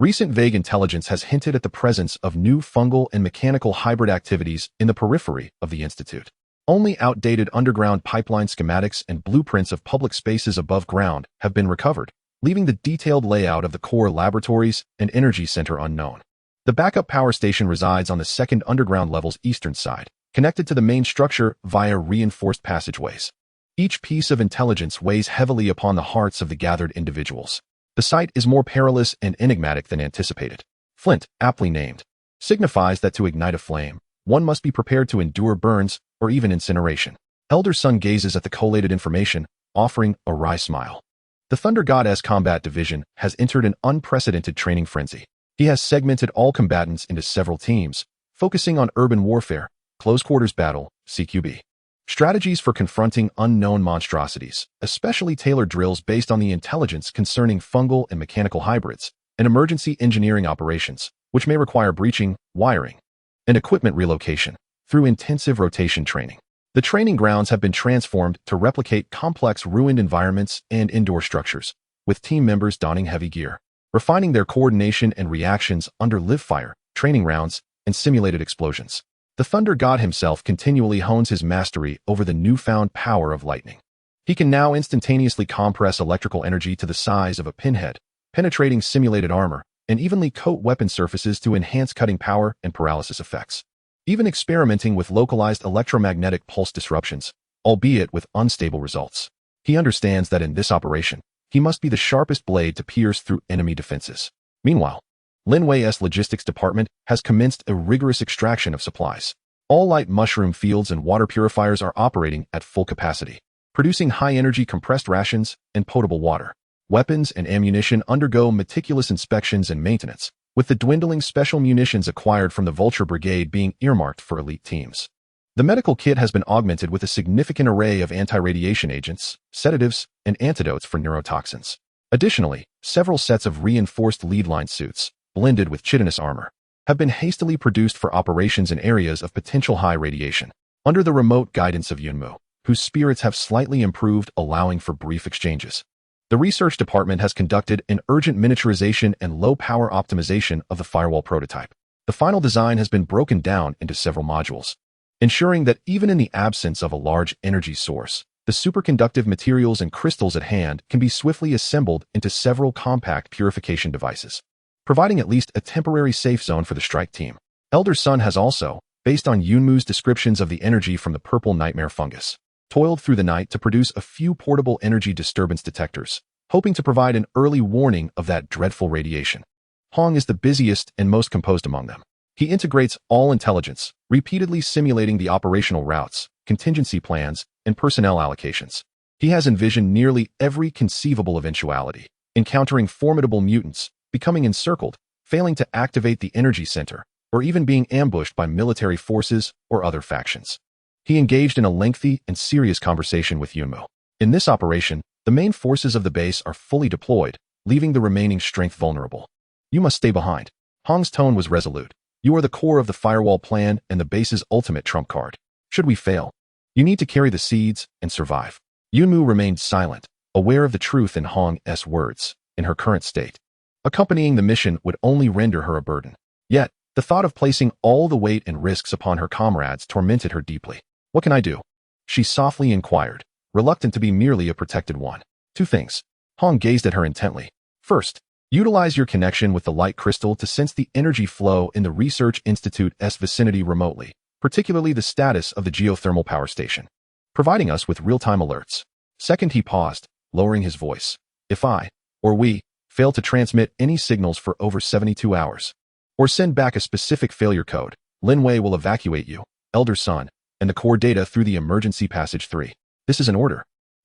Recent vague intelligence has hinted at the presence of new fungal and mechanical hybrid activities in the periphery of the Institute. Only outdated underground pipeline schematics and blueprints of public spaces above ground have been recovered, leaving the detailed layout of the core laboratories and energy center unknown. The backup power station resides on the second underground level's eastern side, connected to the main structure via reinforced passageways. Each piece of intelligence weighs heavily upon the hearts of the gathered individuals. The site is more perilous and enigmatic than anticipated. Flint, aptly named, signifies that to ignite a flame, one must be prepared to endure burns or even incineration. Elder Sun gazes at the collated information, offering a wry smile. The Thunder Goddess Combat Division has entered an unprecedented training frenzy. He has segmented all combatants into several teams, focusing on urban warfare, close quarters battle, CQB. Strategies for confronting unknown monstrosities, especially tailored drills based on the intelligence concerning fungal and mechanical hybrids, and emergency engineering operations, which may require breaching, wiring, and equipment relocation, through intensive rotation training. The training grounds have been transformed to replicate complex ruined environments and indoor structures, with team members donning heavy gear, refining their coordination and reactions under live fire, training rounds, and simulated explosions. The Thunder God himself continually hones his mastery over the newfound power of lightning. He can now instantaneously compress electrical energy to the size of a pinhead, penetrating simulated armor, and evenly coat weapon surfaces to enhance cutting power and paralysis effects. Even experimenting with localized electromagnetic pulse disruptions, albeit with unstable results. He understands that in this operation, he must be the sharpest blade to pierce through enemy defenses. Meanwhile, Linway's logistics department has commenced a rigorous extraction of supplies. All light mushroom fields and water purifiers are operating at full capacity, producing high-energy compressed rations and potable water. Weapons and ammunition undergo meticulous inspections and maintenance, with the dwindling special munitions acquired from the Vulture Brigade being earmarked for elite teams. The medical kit has been augmented with a significant array of anti-radiation agents, sedatives, and antidotes for neurotoxins. Additionally, several sets of reinforced lead-line suits, blended with chitinous armor, have been hastily produced for operations in areas of potential high radiation, under the remote guidance of Yunmu, whose spirits have slightly improved, allowing for brief exchanges. The research department has conducted an urgent miniaturization and low-power optimization of the firewall prototype. The final design has been broken down into several modules, ensuring that even in the absence of a large energy source, the superconductive materials and crystals at hand can be swiftly assembled into several compact purification devices, providing at least a temporary safe zone for the strike team. Elder Sun has also, based on Yunmu's descriptions of the energy from the purple nightmare fungus, toiled through the night to produce a few portable energy disturbance detectors, hoping to provide an early warning of that dreadful radiation. Hong is the busiest and most composed among them. He integrates all intelligence, repeatedly simulating the operational routes, contingency plans, and personnel allocations. He has envisioned nearly every conceivable eventuality, encountering formidable mutants, becoming encircled, failing to activate the energy center, or even being ambushed by military forces or other factions. He engaged in a lengthy and serious conversation with Yunmu. In this operation, the main forces of the base are fully deployed, leaving the remaining strength vulnerable. You must stay behind. Hong's tone was resolute. You are the core of the firewall plan and the base's ultimate trump card. Should we fail, you need to carry the seeds and survive. Yunmu remained silent, aware of the truth in Hong's words. In her current state, accompanying the mission would only render her a burden. Yet, the thought of placing all the weight and risks upon her comrades tormented her deeply. What can I do? She softly inquired, reluctant to be merely a protected one. Two things. Hong gazed at her intently. First, utilize your connection with the light crystal to sense the energy flow in the Research Institute's vicinity remotely, particularly the status of the geothermal power station, providing us with real-time alerts. Second, he paused, lowering his voice. If I, or we, fail to transmit any signals for over 72 hours, or send back a specific failure code, Linway will evacuate you, Elder Sun, and the core data through the emergency passage 3. This is an order.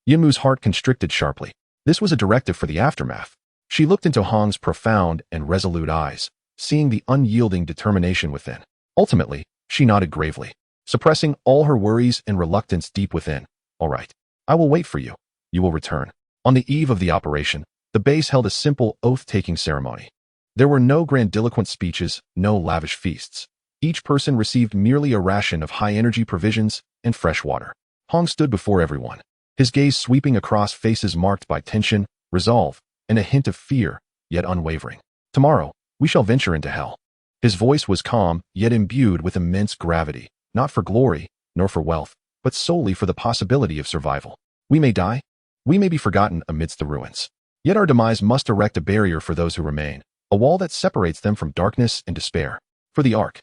Yunmu's heart constricted sharply. This was a directive for the aftermath. She looked into Hong's profound and resolute eyes, seeing the unyielding determination within. Ultimately, she nodded gravely, suppressing all her worries and reluctance deep within. All right. I will wait for you. You will return. On the eve of the operation, the base held a simple oath-taking ceremony. There were no grandiloquent speeches, no lavish feasts. Each person received merely a ration of high-energy provisions and fresh water. Hong stood before everyone, his gaze sweeping across faces marked by tension, resolve, and a hint of fear, yet unwavering. Tomorrow, we shall venture into hell. His voice was calm, yet imbued with immense gravity, not for glory, nor for wealth, but solely for the possibility of survival. We may die. We may be forgotten amidst the ruins. Yet our demise must erect a barrier for those who remain, a wall that separates them from darkness and despair. For the Ark.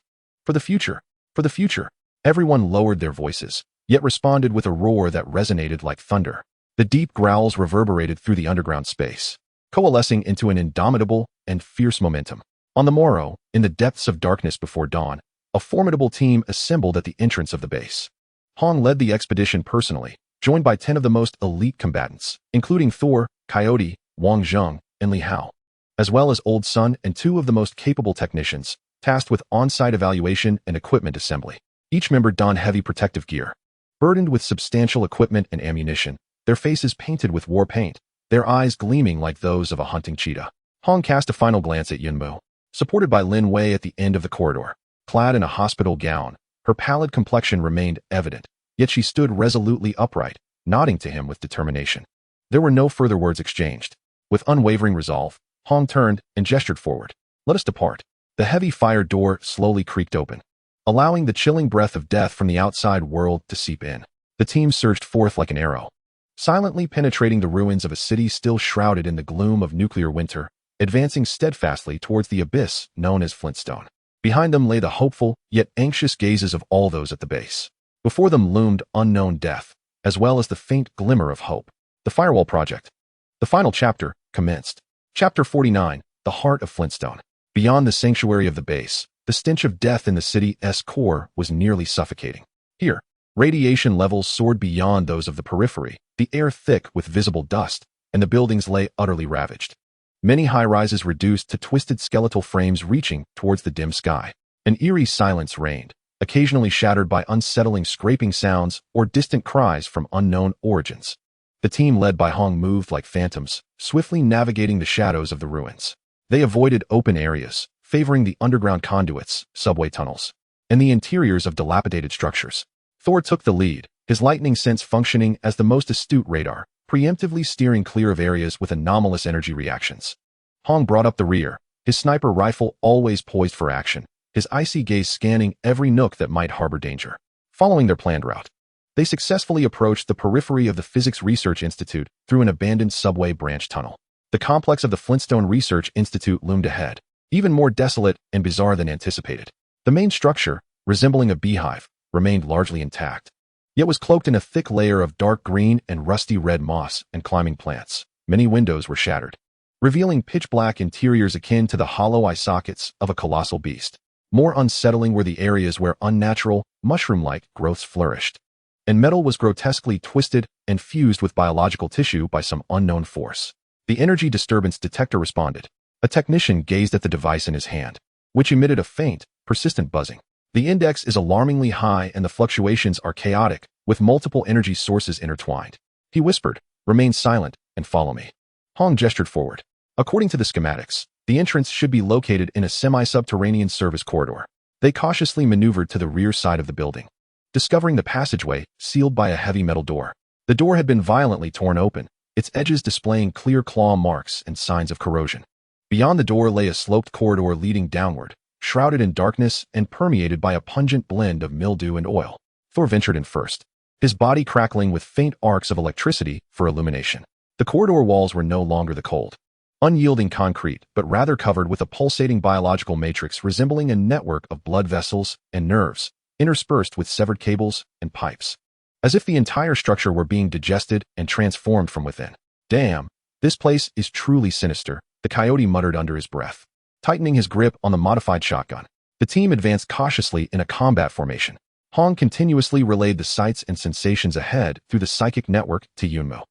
For the future. For the future. Everyone lowered their voices, yet responded with a roar that resonated like thunder. The deep growls reverberated through the underground space, coalescing into an indomitable and fierce momentum. On the morrow, in the depths of darkness before dawn, a formidable team assembled at the entrance of the base. Hong led the expedition personally, joined by 10 of the most elite combatants, including Thor, Coyote, Wang Zheng, and Li Hao, as well as Old Sun and 2 of the most capable technicians, tasked with on-site evaluation and equipment assembly. Each member donned heavy protective gear, burdened with substantial equipment and ammunition, their faces painted with war paint, their eyes gleaming like those of a hunting cheetah. Hong cast a final glance at Yunmu, supported by Lin Wei at the end of the corridor. Clad in a hospital gown, her pallid complexion remained evident, yet she stood resolutely upright, nodding to him with determination. There were no further words exchanged. With unwavering resolve, Hong turned and gestured forward. "Let us depart." The heavy fire door slowly creaked open, allowing the chilling breath of death from the outside world to seep in. The team surged forth like an arrow, silently penetrating the ruins of a city still shrouded in the gloom of nuclear winter, advancing steadfastly towards the abyss known as Flintstone. Behind them lay the hopeful, yet anxious gazes of all those at the base. Before them loomed unknown death, as well as the faint glimmer of hope. The Firewall Project. The final chapter commenced. Chapter 49, The Heart of Flintstone. Beyond the sanctuary of the base, the stench of death in the city's core was nearly suffocating. Here, radiation levels soared beyond those of the periphery, the air thick with visible dust, and the buildings lay utterly ravaged. Many high-rises reduced to twisted skeletal frames reaching towards the dim sky. An eerie silence reigned, occasionally shattered by unsettling scraping sounds or distant cries from unknown origins. The team led by Hong moved like phantoms, swiftly navigating the shadows of the ruins. They avoided open areas, favoring the underground conduits, subway tunnels, and the interiors of dilapidated structures. Thor took the lead, his lightning sense functioning as the most astute radar, preemptively steering clear of areas with anomalous energy reactions. Hong brought up the rear, his sniper rifle always poised for action, his icy gaze scanning every nook that might harbor danger. Following their planned route, they successfully approached the periphery of the Physics Research Institute through an abandoned subway branch tunnel. The complex of the Flintstone Research Institute loomed ahead, even more desolate and bizarre than anticipated. The main structure, resembling a beehive, remained largely intact, yet was cloaked in a thick layer of dark green and rusty red moss and climbing plants. Many windows were shattered, revealing pitch-black interiors akin to the hollow eye sockets of a colossal beast. More unsettling were the areas where unnatural, mushroom-like growths flourished, and metal was grotesquely twisted and fused with biological tissue by some unknown force. The energy disturbance detector responded. A technician gazed at the device in his hand, which emitted a faint, persistent buzzing. The index is alarmingly high and the fluctuations are chaotic, with multiple energy sources intertwined. He whispered, "Remain silent and follow me." Hong gestured forward. According to the schematics, the entrance should be located in a semi-subterranean service corridor. They cautiously maneuvered to the rear side of the building, discovering the passageway sealed by a heavy metal door. The door had been violently torn open, its edges displaying clear claw marks and signs of corrosion. Beyond the door lay a sloped corridor leading downward, shrouded in darkness and permeated by a pungent blend of mildew and oil. Thor ventured in first, his body crackling with faint arcs of electricity for illumination. The corridor walls were no longer the cold, unyielding concrete, but rather covered with a pulsating biological matrix resembling a network of blood vessels and nerves, interspersed with severed cables and pipes, as if the entire structure were being digested and transformed from within. "Damn, this place is truly sinister," the coyote muttered under his breath, tightening his grip on the modified shotgun. The team advanced cautiously in a combat formation. Hong continuously relayed the sights and sensations ahead through the psychic network to Yunmo.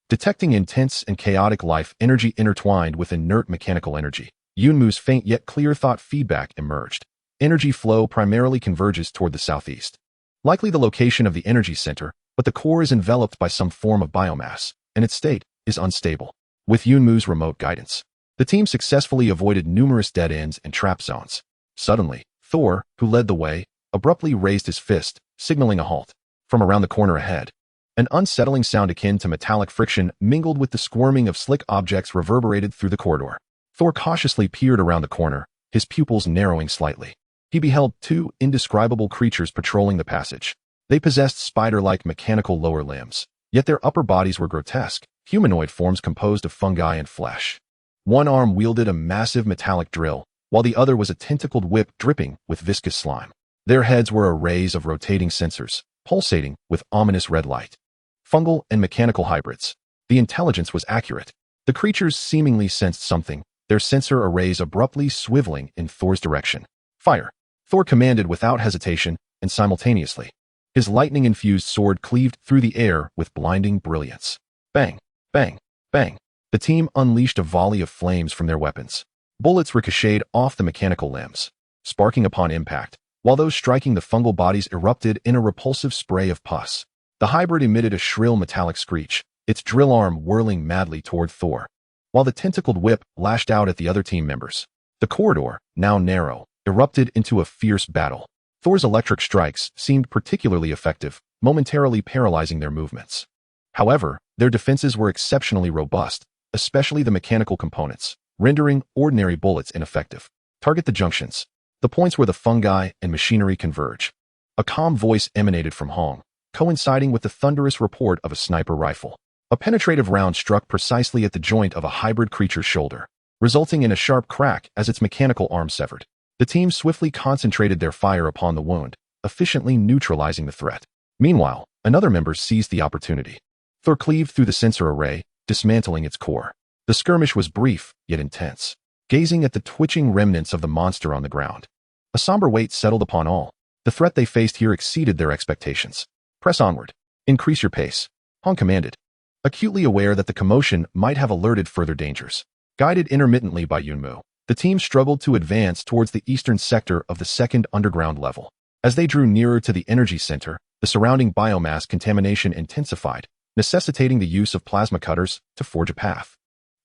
Detecting intense and chaotic life energy intertwined with inert mechanical energy, Yunmu's faint yet clear thought feedback emerged. Energy flow primarily converges toward the southeast, likely the location of the energy center, but the core is enveloped by some form of biomass, and its state is unstable. With Yunmu's remote guidance, the team successfully avoided numerous dead ends and trap zones. Suddenly, Thor, who led the way, abruptly raised his fist, signaling a halt. From around the corner ahead, an unsettling sound akin to metallic friction mingled with the squirming of slick objects reverberated through the corridor. Thor cautiously peered around the corner, his pupils narrowing slightly. He beheld 2 indescribable creatures patrolling the passage. They possessed spider-like mechanical lower limbs, yet their upper bodies were grotesque, humanoid forms composed of fungi and flesh. One arm wielded a massive metallic drill, while the other was a tentacled whip dripping with viscous slime. Their heads were arrays of rotating sensors, pulsating with ominous red light. Fungal and mechanical hybrids. The intelligence was accurate. The creatures seemingly sensed something, their sensor arrays abruptly swiveling in Thor's direction. Fire! Thor commanded without hesitation and simultaneously. His lightning-infused sword cleaved through the air with blinding brilliance. Bang! Bang! Bang! The team unleashed a volley of flames from their weapons. Bullets ricocheted off the mechanical limbs, sparking upon impact, while those striking the fungal bodies erupted in a repulsive spray of pus. The hybrid emitted a shrill metallic screech, its drill arm whirling madly toward Thor, while the tentacled whip lashed out at the other team members. The corridor, now narrow, erupted into a fierce battle. Thor's electric strikes seemed particularly effective, momentarily paralyzing their movements. However, their defenses were exceptionally robust, especially the mechanical components, rendering ordinary bullets ineffective. Target the junctions, the points where the fungi and machinery converge. A calm voice emanated from Hong, coinciding with the thunderous report of a sniper rifle. A penetrative round struck precisely at the joint of a hybrid creature's shoulder, resulting in a sharp crack as its mechanical arm severed. The team swiftly concentrated their fire upon the wound, efficiently neutralizing the threat. Meanwhile, another member seized the opportunity. Thor cleaved through the sensor array, dismantling its core. The skirmish was brief, yet intense. Gazing at the twitching remnants of the monster on the ground, a somber weight settled upon all. The threat they faced here exceeded their expectations. Press onward. Increase your pace, Hong commanded, acutely aware that the commotion might have alerted further dangers. Guided intermittently by Yunmu, the team struggled to advance towards the eastern sector of the second underground level. As they drew nearer to the energy center, the surrounding biomass contamination intensified, necessitating the use of plasma cutters to forge a path.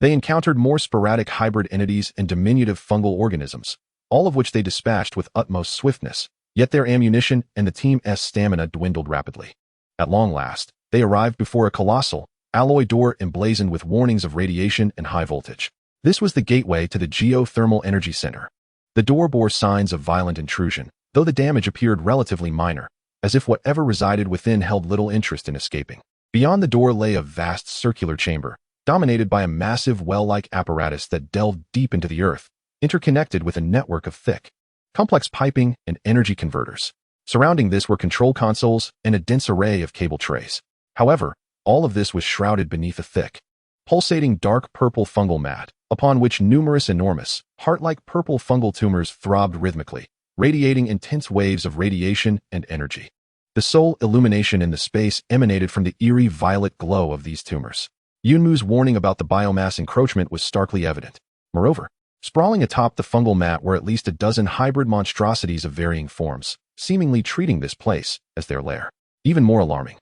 They encountered more sporadic hybrid entities and diminutive fungal organisms, all of which they dispatched with utmost swiftness, yet their ammunition and the team's stamina dwindled rapidly. At long last, they arrived before a colossal, alloy door emblazoned with warnings of radiation and high voltage. This was the gateway to the geothermal energy center. The door bore signs of violent intrusion, though the damage appeared relatively minor, as if whatever resided within held little interest in escaping. Beyond the door lay a vast circular chamber, dominated by a massive well-like apparatus that delved deep into the earth, interconnected with a network of thick, complex piping and energy converters. Surrounding this were control consoles and a dense array of cable trays. However, all of this was shrouded beneath a thick, pulsating dark purple fungal mat, upon which numerous enormous, heart-like purple fungal tumors throbbed rhythmically, radiating intense waves of radiation and energy. The sole illumination in the space emanated from the eerie violet glow of these tumors. Yunmu's warning about the biomass encroachment was starkly evident. Moreover, sprawling atop the fungal mat were at least a dozen hybrid monstrosities of varying forms, seemingly treating this place as their lair. Even more alarming,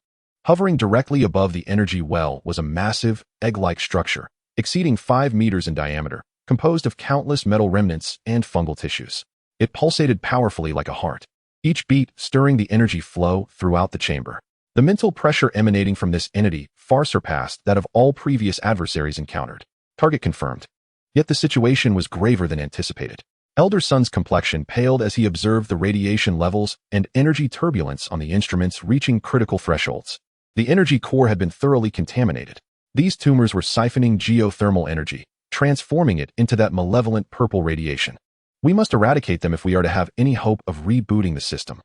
hovering directly above the energy well was a massive, egg-like structure, exceeding 5 meters in diameter, composed of countless metal remnants and fungal tissues. It pulsated powerfully like a heart, each beat stirring the energy flow throughout the chamber. The mental pressure emanating from this entity far surpassed that of all previous adversaries encountered. Target confirmed. Yet the situation was graver than anticipated. Elder Sun's complexion paled as he observed the radiation levels and energy turbulence on the instruments reaching critical thresholds. The energy core had been thoroughly contaminated. These tumors were siphoning geothermal energy, transforming it into that malevolent purple radiation. We must eradicate them if we are to have any hope of rebooting the system.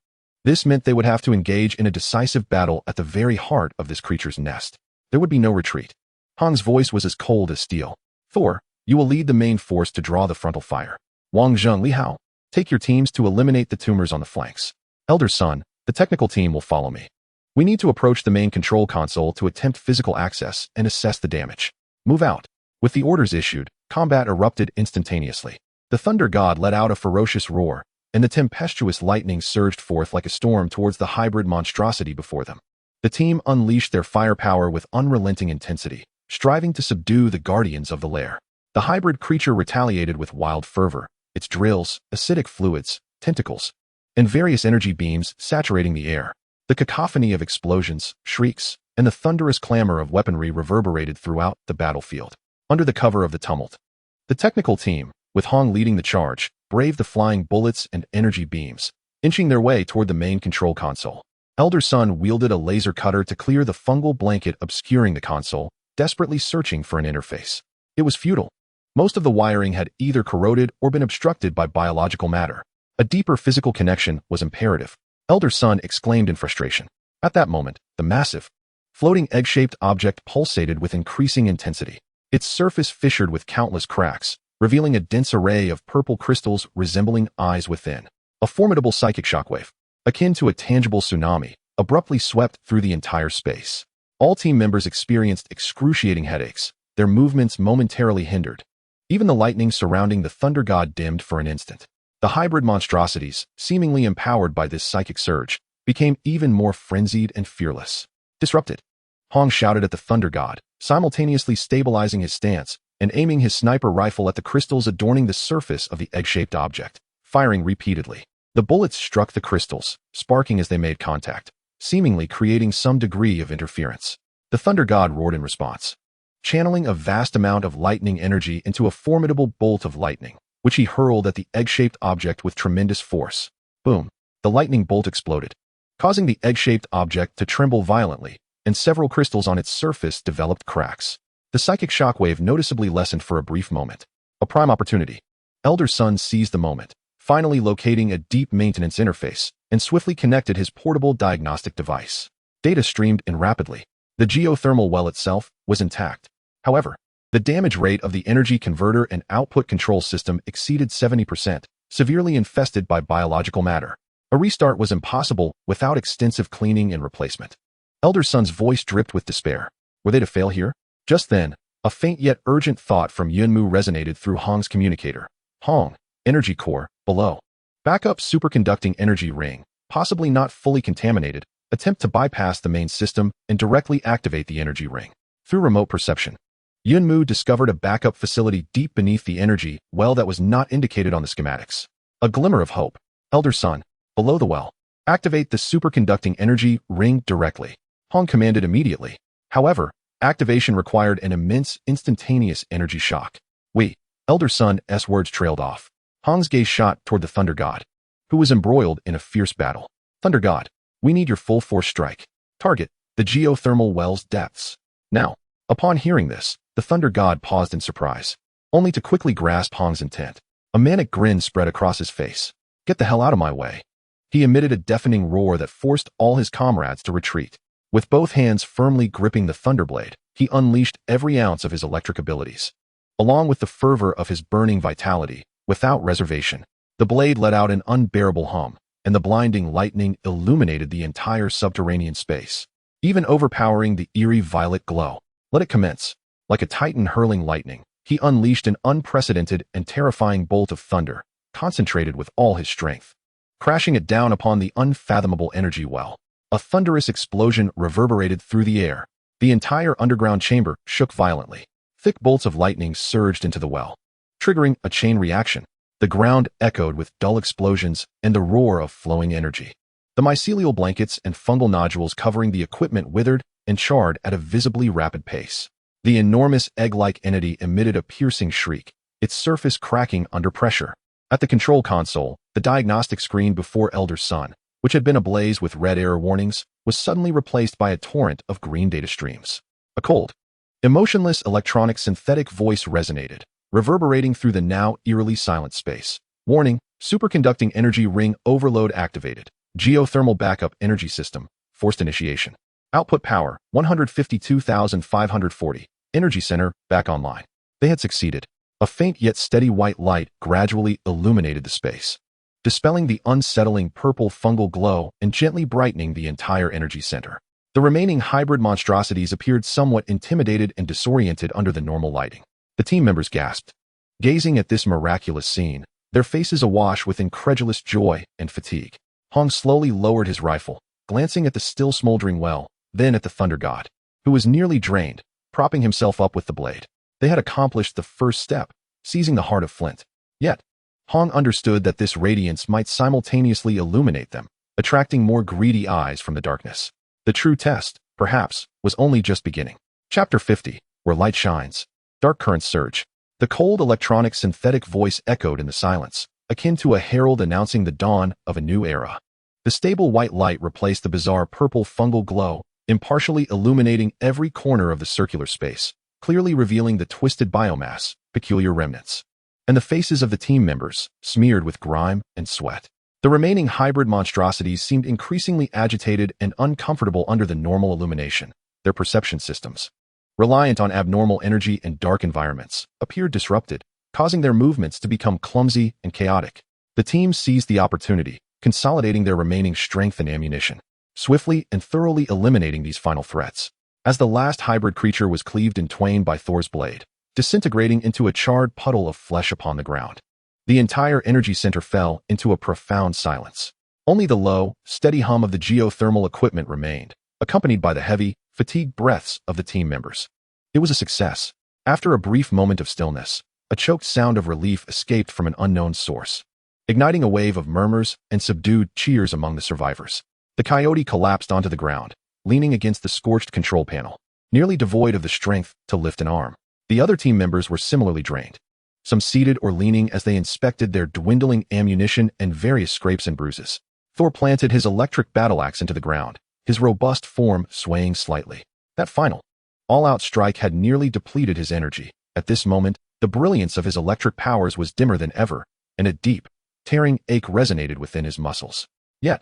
This meant they would have to engage in a decisive battle at the very heart of this creature's nest. There would be no retreat. Hong's voice was as cold as steel. Thor, you will lead the main force to draw the frontal fire. Wang Zheng Li Hao, take your teams to eliminate the tumors on the flanks. Elder Sun, the technical team will follow me. We need to approach the main control console to attempt physical access and assess the damage. Move out. With the orders issued, combat erupted instantaneously. The thunder god let out a ferocious roar, and the tempestuous lightning surged forth like a storm towards the hybrid monstrosity before them. The team unleashed their firepower with unrelenting intensity, striving to subdue the guardians of the lair. The hybrid creature retaliated with wild fervor, its drills, acidic fluids, tentacles, and various energy beams saturating the air. The cacophony of explosions, shrieks, and the thunderous clamor of weaponry reverberated throughout the battlefield. Under the cover of the tumult, the technical team, with Hong leading the charge, braved the flying bullets and energy beams, inching their way toward the main control console. Elder Sun wielded a laser cutter to clear the fungal blanket obscuring the console, desperately searching for an interface. It was futile. Most of the wiring had either corroded or been obstructed by biological matter. A deeper physical connection was imperative. Elder Sun exclaimed in frustration. At that moment, the massive, floating egg-shaped object pulsated with increasing intensity. Its surface fissured with countless cracks, revealing a dense array of purple crystals resembling eyes within. A formidable psychic shockwave, akin to a tangible tsunami, abruptly swept through the entire space. All team members experienced excruciating headaches, their movements momentarily hindered. Even the lightning surrounding the thunder god dimmed for an instant. The hybrid monstrosities, seemingly empowered by this psychic surge, became even more frenzied and fearless. Disrupted. Hong shouted at the thunder god, simultaneously stabilizing his stance and aiming his sniper rifle at the crystals adorning the surface of the egg-shaped object, firing repeatedly. The bullets struck the crystals, sparking as they made contact, seemingly creating some degree of interference. The thunder god roared in response, channeling a vast amount of lightning energy into a formidable bolt of lightning, which he hurled at the egg-shaped object with tremendous force. Boom! The lightning bolt exploded, causing the egg-shaped object to tremble violently, and several crystals on its surface developed cracks. The psychic shockwave noticeably lessened for a brief moment. A prime opportunity. Elder Sun seized the moment, finally locating a deep maintenance interface, and swiftly connected his portable diagnostic device. Data streamed in rapidly. The geothermal well itself was intact. However, the damage rate of the energy converter and output control system exceeded 70%, severely infested by biological matter. A restart was impossible without extensive cleaning and replacement. Elder Sun's voice dripped with despair. Were they to fail here? Just then, a faint yet urgent thought from Yunmu resonated through Hong's communicator. Hong, energy core, below. Backup superconducting energy ring, possibly not fully contaminated, attempt to bypass the main system and directly activate the energy ring. Through remote perception, Yunmu discovered a backup facility deep beneath the energy well that was not indicated on the schematics. A glimmer of hope. Elder Sun, below the well. Activate the superconducting energy ring directly. Hong commanded immediately. However, activation required an immense, instantaneous energy shock. Elder Sun's words trailed off. Hong's gaze shot toward the Thunder God, who was embroiled in a fierce battle. Thunder God, we need your full force strike. Target, the geothermal well's depths. Now, upon hearing this, the Thunder God paused in surprise, only to quickly grasp Hong's intent. A manic grin spread across his face. Get the hell out of my way. He emitted a deafening roar that forced all his comrades to retreat. With both hands firmly gripping the Thunderblade, he unleashed every ounce of his electric abilities. Along with the fervor of his burning vitality, without reservation, the blade let out an unbearable hum, and the blinding lightning illuminated the entire subterranean space, even overpowering the eerie violet glow. Let it commence. Like a titan hurling lightning, he unleashed an unprecedented and terrifying bolt of thunder, concentrated with all his strength, crashing it down upon the unfathomable energy well. A thunderous explosion reverberated through the air. The entire underground chamber shook violently. Thick bolts of lightning surged into the well, triggering a chain reaction. The ground echoed with dull explosions and the roar of flowing energy. The mycelial blankets and fungal nodules covering the equipment withered and charred at a visibly rapid pace. The enormous egg-like entity emitted a piercing shriek, its surface cracking under pressure. At the control console, the diagnostic screen before Elder Sun, which had been ablaze with red error warnings, was suddenly replaced by a torrent of green data streams. A cold, emotionless electronic synthetic voice resonated, reverberating through the now eerily silent space. Warning, superconducting energy ring overload activated. Geothermal backup energy system, forced initiation. Output power, 152,540. Energy center, back online. They had succeeded. A faint yet steady white light gradually illuminated the space, dispelling the unsettling purple fungal glow and gently brightening the entire energy center. The remaining hybrid monstrosities appeared somewhat intimidated and disoriented under the normal lighting. The team members gasped, gazing at this miraculous scene, their faces awash with incredulous joy and fatigue. Hong slowly lowered his rifle, glancing at the still smoldering well, then at the Thunder God, who was nearly drained, propping himself up with the blade. They had accomplished the first step, seizing the heart of flint. Yet, Hong understood that this radiance might simultaneously illuminate them, attracting more greedy eyes from the darkness. The true test, perhaps, was only just beginning. Chapter 50, Where Light Shines. Dark currents surge. The cold electronic synthetic voice echoed in the silence, akin to a herald announcing the dawn of a new era. The stable white light replaced the bizarre purple fungal glow, impartially illuminating every corner of the circular space, clearly revealing the twisted biomass, peculiar remnants, and the faces of the team members, smeared with grime and sweat. The remaining hybrid monstrosities seemed increasingly agitated and uncomfortable under the normal illumination. Their perception systems, reliant on abnormal energy and dark environments, appeared disrupted, causing their movements to become clumsy and chaotic. The team seized the opportunity, consolidating their remaining strength and ammunition, swiftly and thoroughly eliminating these final threats. As the last hybrid creature was cleaved in twain by Thor's blade, disintegrating into a charred puddle of flesh upon the ground, the entire energy center fell into a profound silence. Only the low, steady hum of the geothermal equipment remained, accompanied by the heavy, fatigued breaths of the team members. It was a success. After a brief moment of stillness, a choked sound of relief escaped from an unknown source, igniting a wave of murmurs and subdued cheers among the survivors. The coyote collapsed onto the ground, leaning against the scorched control panel, nearly devoid of the strength to lift an arm. The other team members were similarly drained, some seated or leaning as they inspected their dwindling ammunition and various scrapes and bruises. Thor planted his electric battle axe into the ground, his robust form swaying slightly. That final, all-out strike had nearly depleted his energy. At this moment, the brilliance of his electric powers was dimmer than ever, and a deep, tearing ache resonated within his muscles. Yet,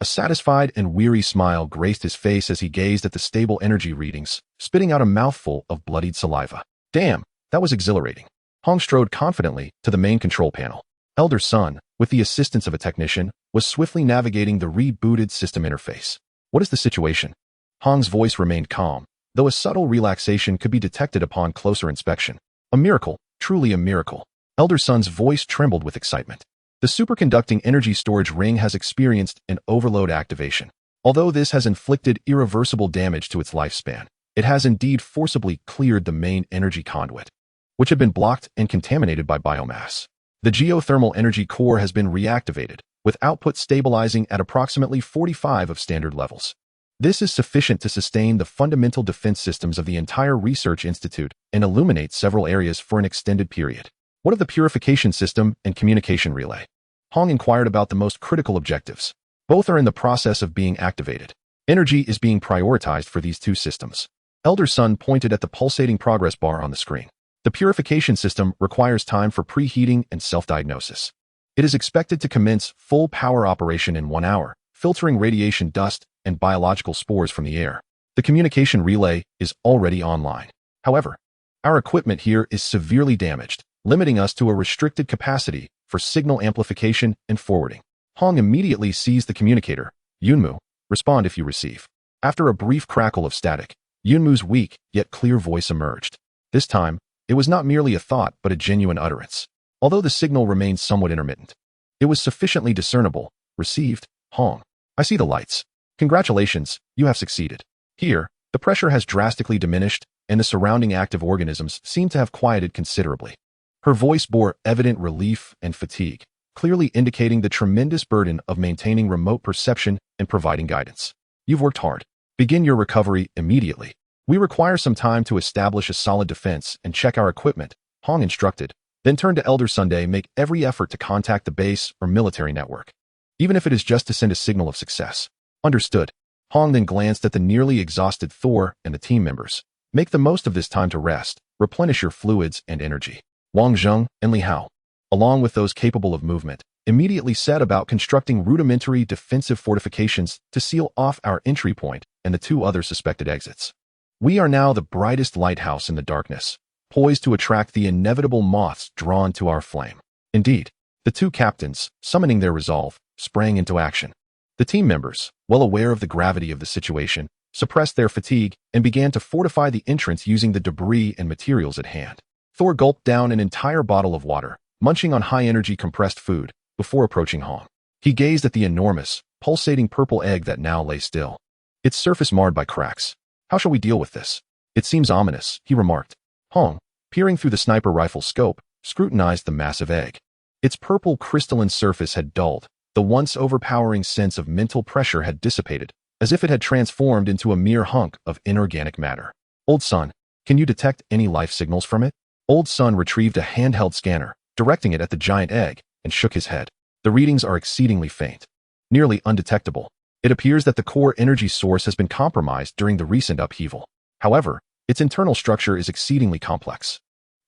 a satisfied and weary smile graced his face as he gazed at the stable energy readings, spitting out a mouthful of bloodied saliva. Damn, that was exhilarating. Hong strode confidently to the main control panel. Elder Sun, with the assistance of a technician, was swiftly navigating the rebooted system interface. What is the situation? Hong's voice remained calm, though a subtle relaxation could be detected upon closer inspection. A miracle, truly a miracle. Elder Sun's voice trembled with excitement. The superconducting energy storage ring has experienced an overload activation. Although this has inflicted irreversible damage to its lifespan, it has indeed forcibly cleared the main energy conduit, which had been blocked and contaminated by biomass. The geothermal energy core has been reactivated, with output stabilizing at approximately 45 of standard levels. This is sufficient to sustain the fundamental defense systems of the entire research institute and illuminate several areas for an extended period. What of the purification system and communication relay? Hong inquired about the most critical objectives. Both are in the process of being activated. Energy is being prioritized for these two systems. Elder Sun pointed at the pulsating progress bar on the screen. The purification system requires time for preheating and self-diagnosis. It is expected to commence full power operation in 1 hour, filtering radiation dust and biological spores from the air. The communication relay is already online. However, our equipment here is severely damaged, limiting us to a restricted capacity for signal amplification and forwarding. Hong immediately seized the communicator. Yunmu, respond if you receive. After a brief crackle of static, Yunmu's weak yet clear voice emerged. This time, it was not merely a thought but a genuine utterance. Although the signal remained somewhat intermittent, it was sufficiently discernible. Received, Hong. I see the lights. Congratulations, you have succeeded. Here, the pressure has drastically diminished, and the surrounding active organisms seem to have quieted considerably. Her voice bore evident relief and fatigue, clearly indicating the tremendous burden of maintaining remote perception and providing guidance. You've worked hard. Begin your recovery immediately. We require some time to establish a solid defense and check our equipment, Hong instructed, then turned to Elder Sunday. Make every effort to contact the base or military network, even if it is just to send a signal of success. Understood. Hong then glanced at the nearly exhausted Thor and the team members. Make the most of this time to rest, replenish your fluids and energy. Wang Zheng and Li Hao, along with those capable of movement, immediately set about constructing rudimentary defensive fortifications to seal off our entry point and the 2 other suspected exits. We are now the brightest lighthouse in the darkness, poised to attract the inevitable moths drawn to our flame. Indeed, the 2 captains, summoning their resolve, sprang into action. The team members, well aware of the gravity of the situation, suppressed their fatigue and began to fortify the entrance using the debris and materials at hand. Thor gulped down an entire bottle of water, munching on high-energy compressed food, before approaching Hong. He gazed at the enormous, pulsating purple egg that now lay still, its surface marred by cracks. How shall we deal with this? It seems ominous, he remarked. Hong, peering through the sniper rifle scope, scrutinized the massive egg. Its purple crystalline surface had dulled. The once overpowering sense of mental pressure had dissipated, as if it had transformed into a mere hunk of inorganic matter. Old Sun, can you detect any life signals from it? Old Sun retrieved a handheld scanner, directing it at the giant egg, and shook his head. The readings are exceedingly faint, nearly undetectable. It appears that the core energy source has been compromised during the recent upheaval. However, its internal structure is exceedingly complex.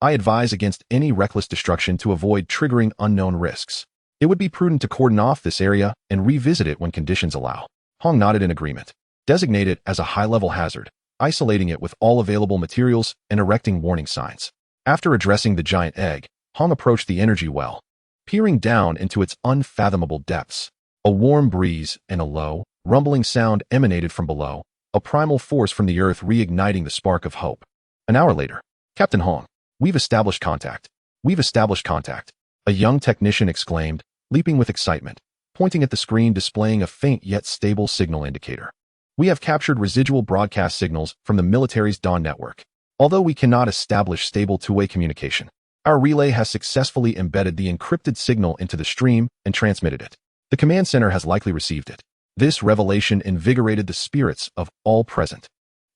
I advise against any reckless destruction to avoid triggering unknown risks. It would be prudent to cordon off this area and revisit it when conditions allow. Hong nodded in agreement. Designate it as a high-level hazard, isolating it with all available materials and erecting warning signs. After addressing the giant egg, Hong approached the energy well, peering down into its unfathomable depths. A warm breeze and a low, rumbling sound emanated from below, a primal force from the earth reigniting the spark of hope. An hour later, Captain Hong, we've established contact. We've established contact, a young technician exclaimed, leaping with excitement, pointing at the screen displaying a faint yet stable signal indicator. We have captured residual broadcast signals from the military's Dawn network. Although we cannot establish stable two-way communication, our relay has successfully embedded the encrypted signal into the stream and transmitted it. The command center has likely received it. This revelation invigorated the spirits of all present.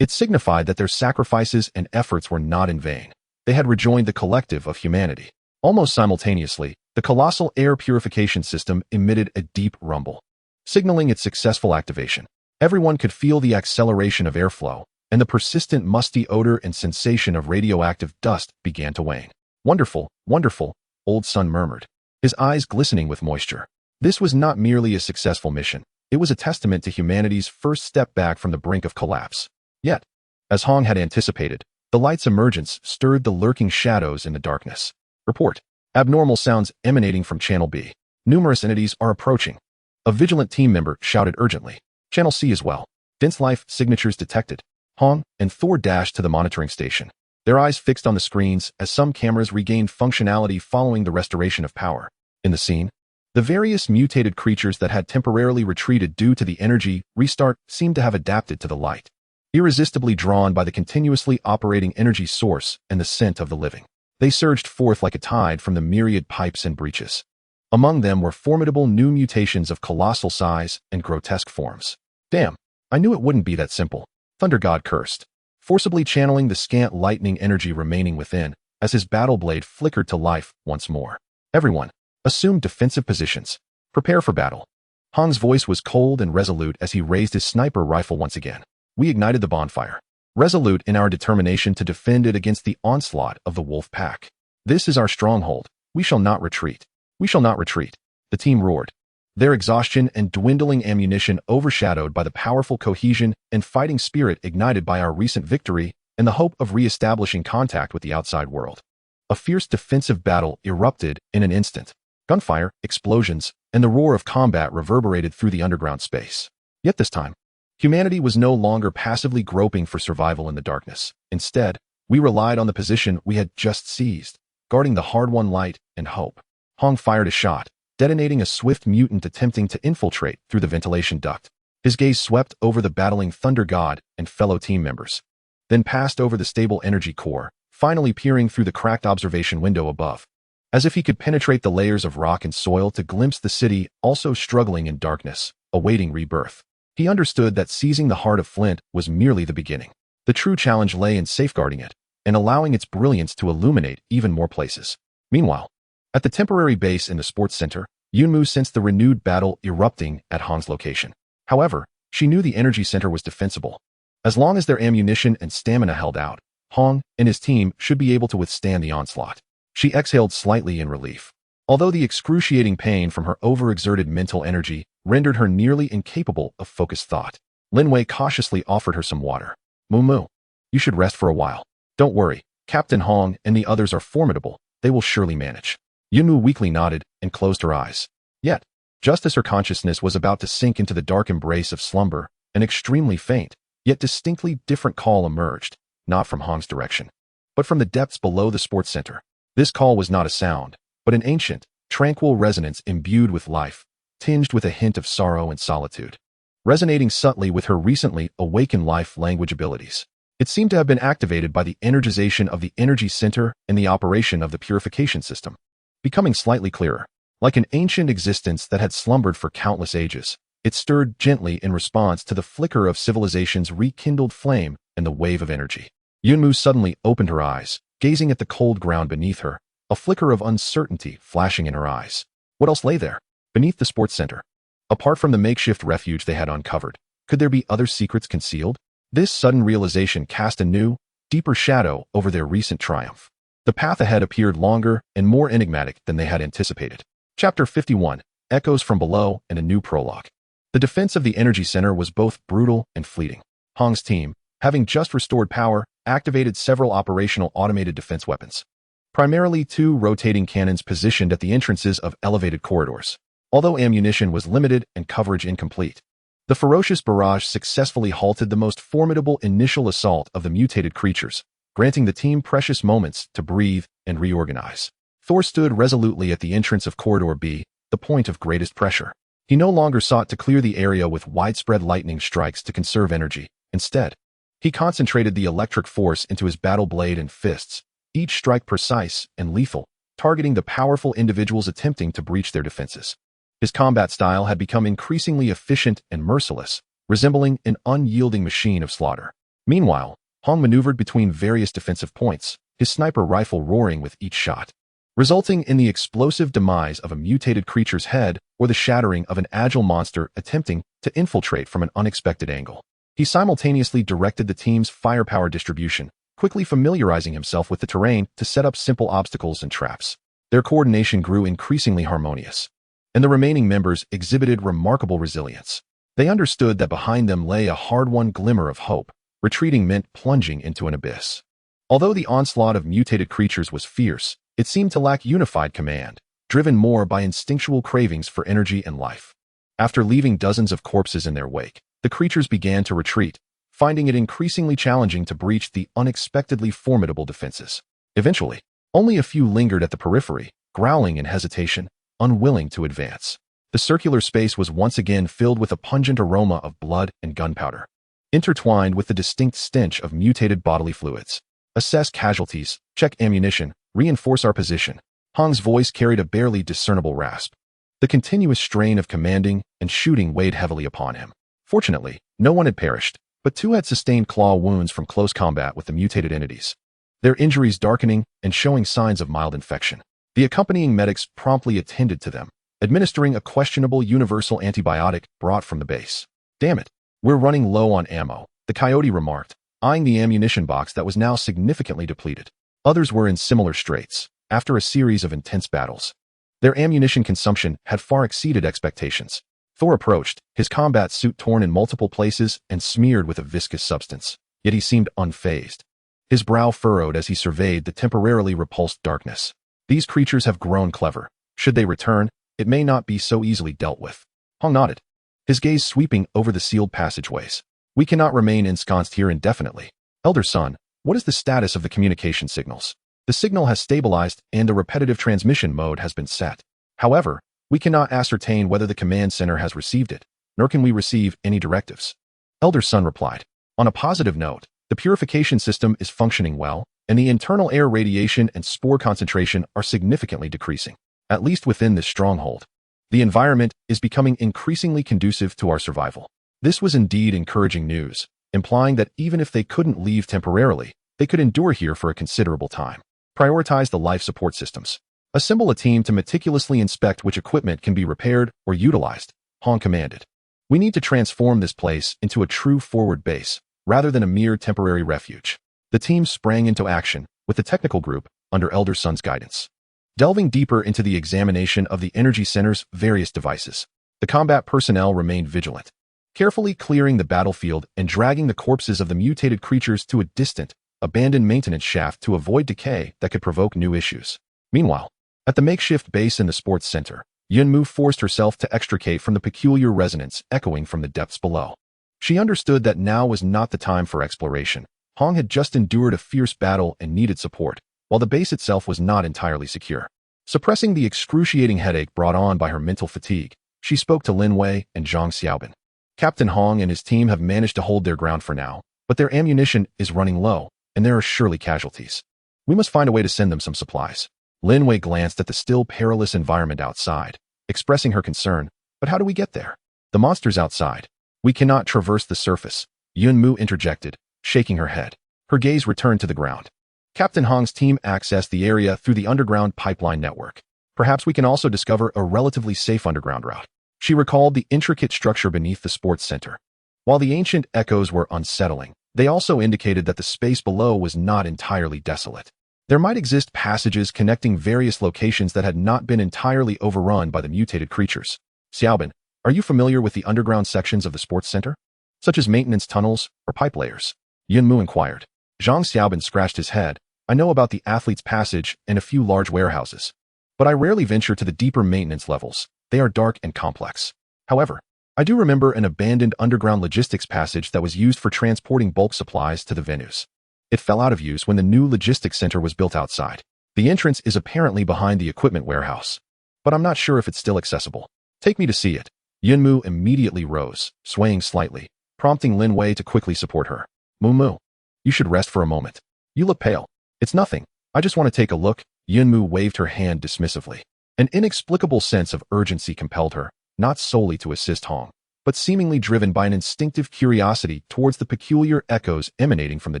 It signified that their sacrifices and efforts were not in vain. They had rejoined the collective of humanity. Almost simultaneously, the colossal air purification system emitted a deep rumble, signaling its successful activation. Everyone could feel the acceleration of airflow, and the persistent musty odor and sensation of radioactive dust began to wane. Wonderful, wonderful, Old Sun murmured, his eyes glistening with moisture. This was not merely a successful mission. It was a testament to humanity's first step back from the brink of collapse. Yet, as Hong had anticipated, the light's emergence stirred the lurking shadows in the darkness. Report. Abnormal sounds emanating from Channel B. Numerous entities are approaching. A vigilant team member shouted urgently. Channel C as well. Dense life signatures detected. Hong and Thor dashed to the monitoring station, their eyes fixed on the screens as some cameras regained functionality following the restoration of power. In the scene, the various mutated creatures that had temporarily retreated due to the energy restart seemed to have adapted to the light, irresistibly drawn by the continuously operating energy source and the scent of the living. They surged forth like a tide from the myriad pipes and breaches. Among them were formidable new mutations of colossal size and grotesque forms. Damn, I knew it wouldn't be that simple, Thunder God cursed, forcibly channeling the scant lightning energy remaining within as his battle blade flickered to life once more. Everyone, assume defensive positions. Prepare for battle. Hong's voice was cold and resolute as he raised his sniper rifle once again. We ignited the bonfire, resolute in our determination to defend it against the onslaught of the wolf pack. This is our stronghold. We shall not retreat. We shall not retreat, the team roared, their exhaustion and dwindling ammunition overshadowed by the powerful cohesion and fighting spirit ignited by our recent victory and the hope of re-establishing contact with the outside world. A fierce defensive battle erupted in an instant. Gunfire, explosions, and the roar of combat reverberated through the underground space. Yet this time, humanity was no longer passively groping for survival in the darkness. Instead, we relied on the position we had just seized, guarding the hard-won light and hope. Hong fired a shot, detonating a swift mutant attempting to infiltrate through the ventilation duct. His gaze swept over the battling Thunder God and fellow team members, then passed over the stable energy core, finally peering through the cracked observation window above. As if he could penetrate the layers of rock and soil to glimpse the city also struggling in darkness, awaiting rebirth. He understood that seizing the heart of Flint was merely the beginning. The true challenge lay in safeguarding it and allowing its brilliance to illuminate even more places. Meanwhile, at the temporary base in the sports center, Yunmu sensed the renewed battle erupting at Hong's location. However, she knew the energy center was defensible. As long as their ammunition and stamina held out, Hong and his team should be able to withstand the onslaught. She exhaled slightly in relief. Although the excruciating pain from her overexerted mental energy rendered her nearly incapable of focused thought, Lin Wei cautiously offered her some water. Moo, you should rest for a while. Don't worry, Captain Hong and the others are formidable. They will surely manage. Yunmu weakly nodded and closed her eyes. Yet, just as her consciousness was about to sink into the dark embrace of slumber, an extremely faint, yet distinctly different call emerged, not from Hong's direction, but from the depths below the sports center. This call was not a sound, but an ancient, tranquil resonance imbued with life, tinged with a hint of sorrow and solitude, resonating subtly with her recently awakened life language abilities. It seemed to have been activated by the energization of the energy center and the operation of the purification system, becoming slightly clearer. Like an ancient existence that had slumbered for countless ages, it stirred gently in response to the flicker of civilization's rekindled flame and the wave of energy. Yunmu suddenly opened her eyes, gazing at the cold ground beneath her, a flicker of uncertainty flashing in her eyes. What else lay there, beneath the sports center? Apart from the makeshift refuge they had uncovered, could there be other secrets concealed? This sudden realization cast a new, deeper shadow over their recent triumph. The path ahead appeared longer and more enigmatic than they had anticipated. Chapter 51, Echoes from Below and a New Prologue. The defense of the energy center was both brutal and fleeting. Hong's team, having just restored power, activated several operational automated defense weapons. Primarily 2 rotating cannons positioned at the entrances of elevated corridors. Although ammunition was limited and coverage incomplete, the ferocious barrage successfully halted the most formidable initial assault of the mutated creatures, granting the team precious moments to breathe and reorganize. Thor stood resolutely at the entrance of Corridor B, the point of greatest pressure. He no longer sought to clear the area with widespread lightning strikes to conserve energy. Instead, he concentrated the electric force into his battle blade and fists, each strike precise and lethal, targeting the powerful individuals attempting to breach their defenses. His combat style had become increasingly efficient and merciless, resembling an unyielding machine of slaughter. Meanwhile, Hong maneuvered between various defensive points, his sniper rifle roaring with each shot, resulting in the explosive demise of a mutated creature's head or the shattering of an agile monster attempting to infiltrate from an unexpected angle. He simultaneously directed the team's firepower distribution, quickly familiarizing himself with the terrain to set up simple obstacles and traps. Their coordination grew increasingly harmonious, and the remaining members exhibited remarkable resilience. They understood that behind them lay a hard-won glimmer of hope. Retreating meant plunging into an abyss. Although the onslaught of mutated creatures was fierce, it seemed to lack unified command, driven more by instinctual cravings for energy and life. After leaving dozens of corpses in their wake, the creatures began to retreat, finding it increasingly challenging to breach the unexpectedly formidable defenses. Eventually, only a few lingered at the periphery, growling in hesitation, unwilling to advance. The circular space was once again filled with a pungent aroma of blood and gunpowder, intertwined with the distinct stench of mutated bodily fluids. Assess casualties, check ammunition, reinforce our position. Hong's voice carried a barely discernible rasp. The continuous strain of commanding and shooting weighed heavily upon him. Fortunately, no one had perished, but 2 had sustained claw wounds from close combat with the mutated entities, their injuries darkening and showing signs of mild infection. The accompanying medics promptly attended to them, administering a questionable universal antibiotic brought from the base. Damn it, we're running low on ammo, the coyote remarked, eyeing the ammunition box that was now significantly depleted. Others were in similar straits, after a series of intense battles. Their ammunition consumption had far exceeded expectations. Thor approached, his combat suit torn in multiple places and smeared with a viscous substance, yet he seemed unfazed. His brow furrowed as he surveyed the temporarily repulsed darkness. These creatures have grown clever. Should they return, it may not be so easily dealt with. Hong nodded, his gaze sweeping over the sealed passageways. We cannot remain ensconced here indefinitely. Elder Son, what is the status of the communication signals? The signal has stabilized and the repetitive transmission mode has been set. However, we cannot ascertain whether the command center has received it, nor can we receive any directives. Elder Son replied. On a positive note, the purification system is functioning well, and the internal air radiation and spore concentration are significantly decreasing, at least within this stronghold. The environment is becoming increasingly conducive to our survival. This was indeed encouraging news, implying that even if they couldn't leave temporarily, they could endure here for a considerable time. Prioritize the life support systems. Assemble a team to meticulously inspect which equipment can be repaired or utilized, Hong commanded. We need to transform this place into a true forward base, rather than a mere temporary refuge. The team sprang into action, with the technical group under Elder Son's guidance, delving deeper into the examination of the energy center's various devices. The combat personnel remained vigilant, carefully clearing the battlefield and dragging the corpses of the mutated creatures to a distant, abandoned maintenance shaft to avoid decay that could provoke new issues. Meanwhile, at the makeshift base in the sports center, Yunmu forced herself to extricate from the peculiar resonance echoing from the depths below. She understood that now was not the time for exploration. Hong had just endured a fierce battle and needed support, while the base itself was not entirely secure. Suppressing the excruciating headache brought on by her mental fatigue, she spoke to Lin Wei and Zhang Xiaobin. Captain Hong and his team have managed to hold their ground for now, but their ammunition is running low, and there are surely casualties. We must find a way to send them some supplies. Lin Wei glanced at the still perilous environment outside, expressing her concern, but how do we get there? The monster's outside. We cannot traverse the surface, Yunmu interjected, shaking her head. Her gaze returned to the ground. Captain Hong's team accessed the area through the underground pipeline network. Perhaps we can also discover a relatively safe underground route. She recalled the intricate structure beneath the sports center. While the ancient echoes were unsettling, they also indicated that the space below was not entirely desolate. There might exist passages connecting various locations that had not been entirely overrun by the mutated creatures. Xiaobin, are you familiar with the underground sections of the sports center, such as maintenance tunnels or pipe layers? Yunmu inquired. Zhang Xiaobin scratched his head. I know about the athlete's passage and a few large warehouses, but I rarely venture to the deeper maintenance levels. They are dark and complex. However, I do remember an abandoned underground logistics passage that was used for transporting bulk supplies to the venues. It fell out of use when the new logistics center was built outside. The entrance is apparently behind the equipment warehouse, but I'm not sure if it's still accessible. Take me to see it. Yunmu immediately rose, swaying slightly, prompting Lin Wei to quickly support her. Mu, you should rest for a moment. You look pale. It's nothing. I just want to take a look. Yunmu waved her hand dismissively. An inexplicable sense of urgency compelled her, not solely to assist Hong, but seemingly driven by an instinctive curiosity towards the peculiar echoes emanating from the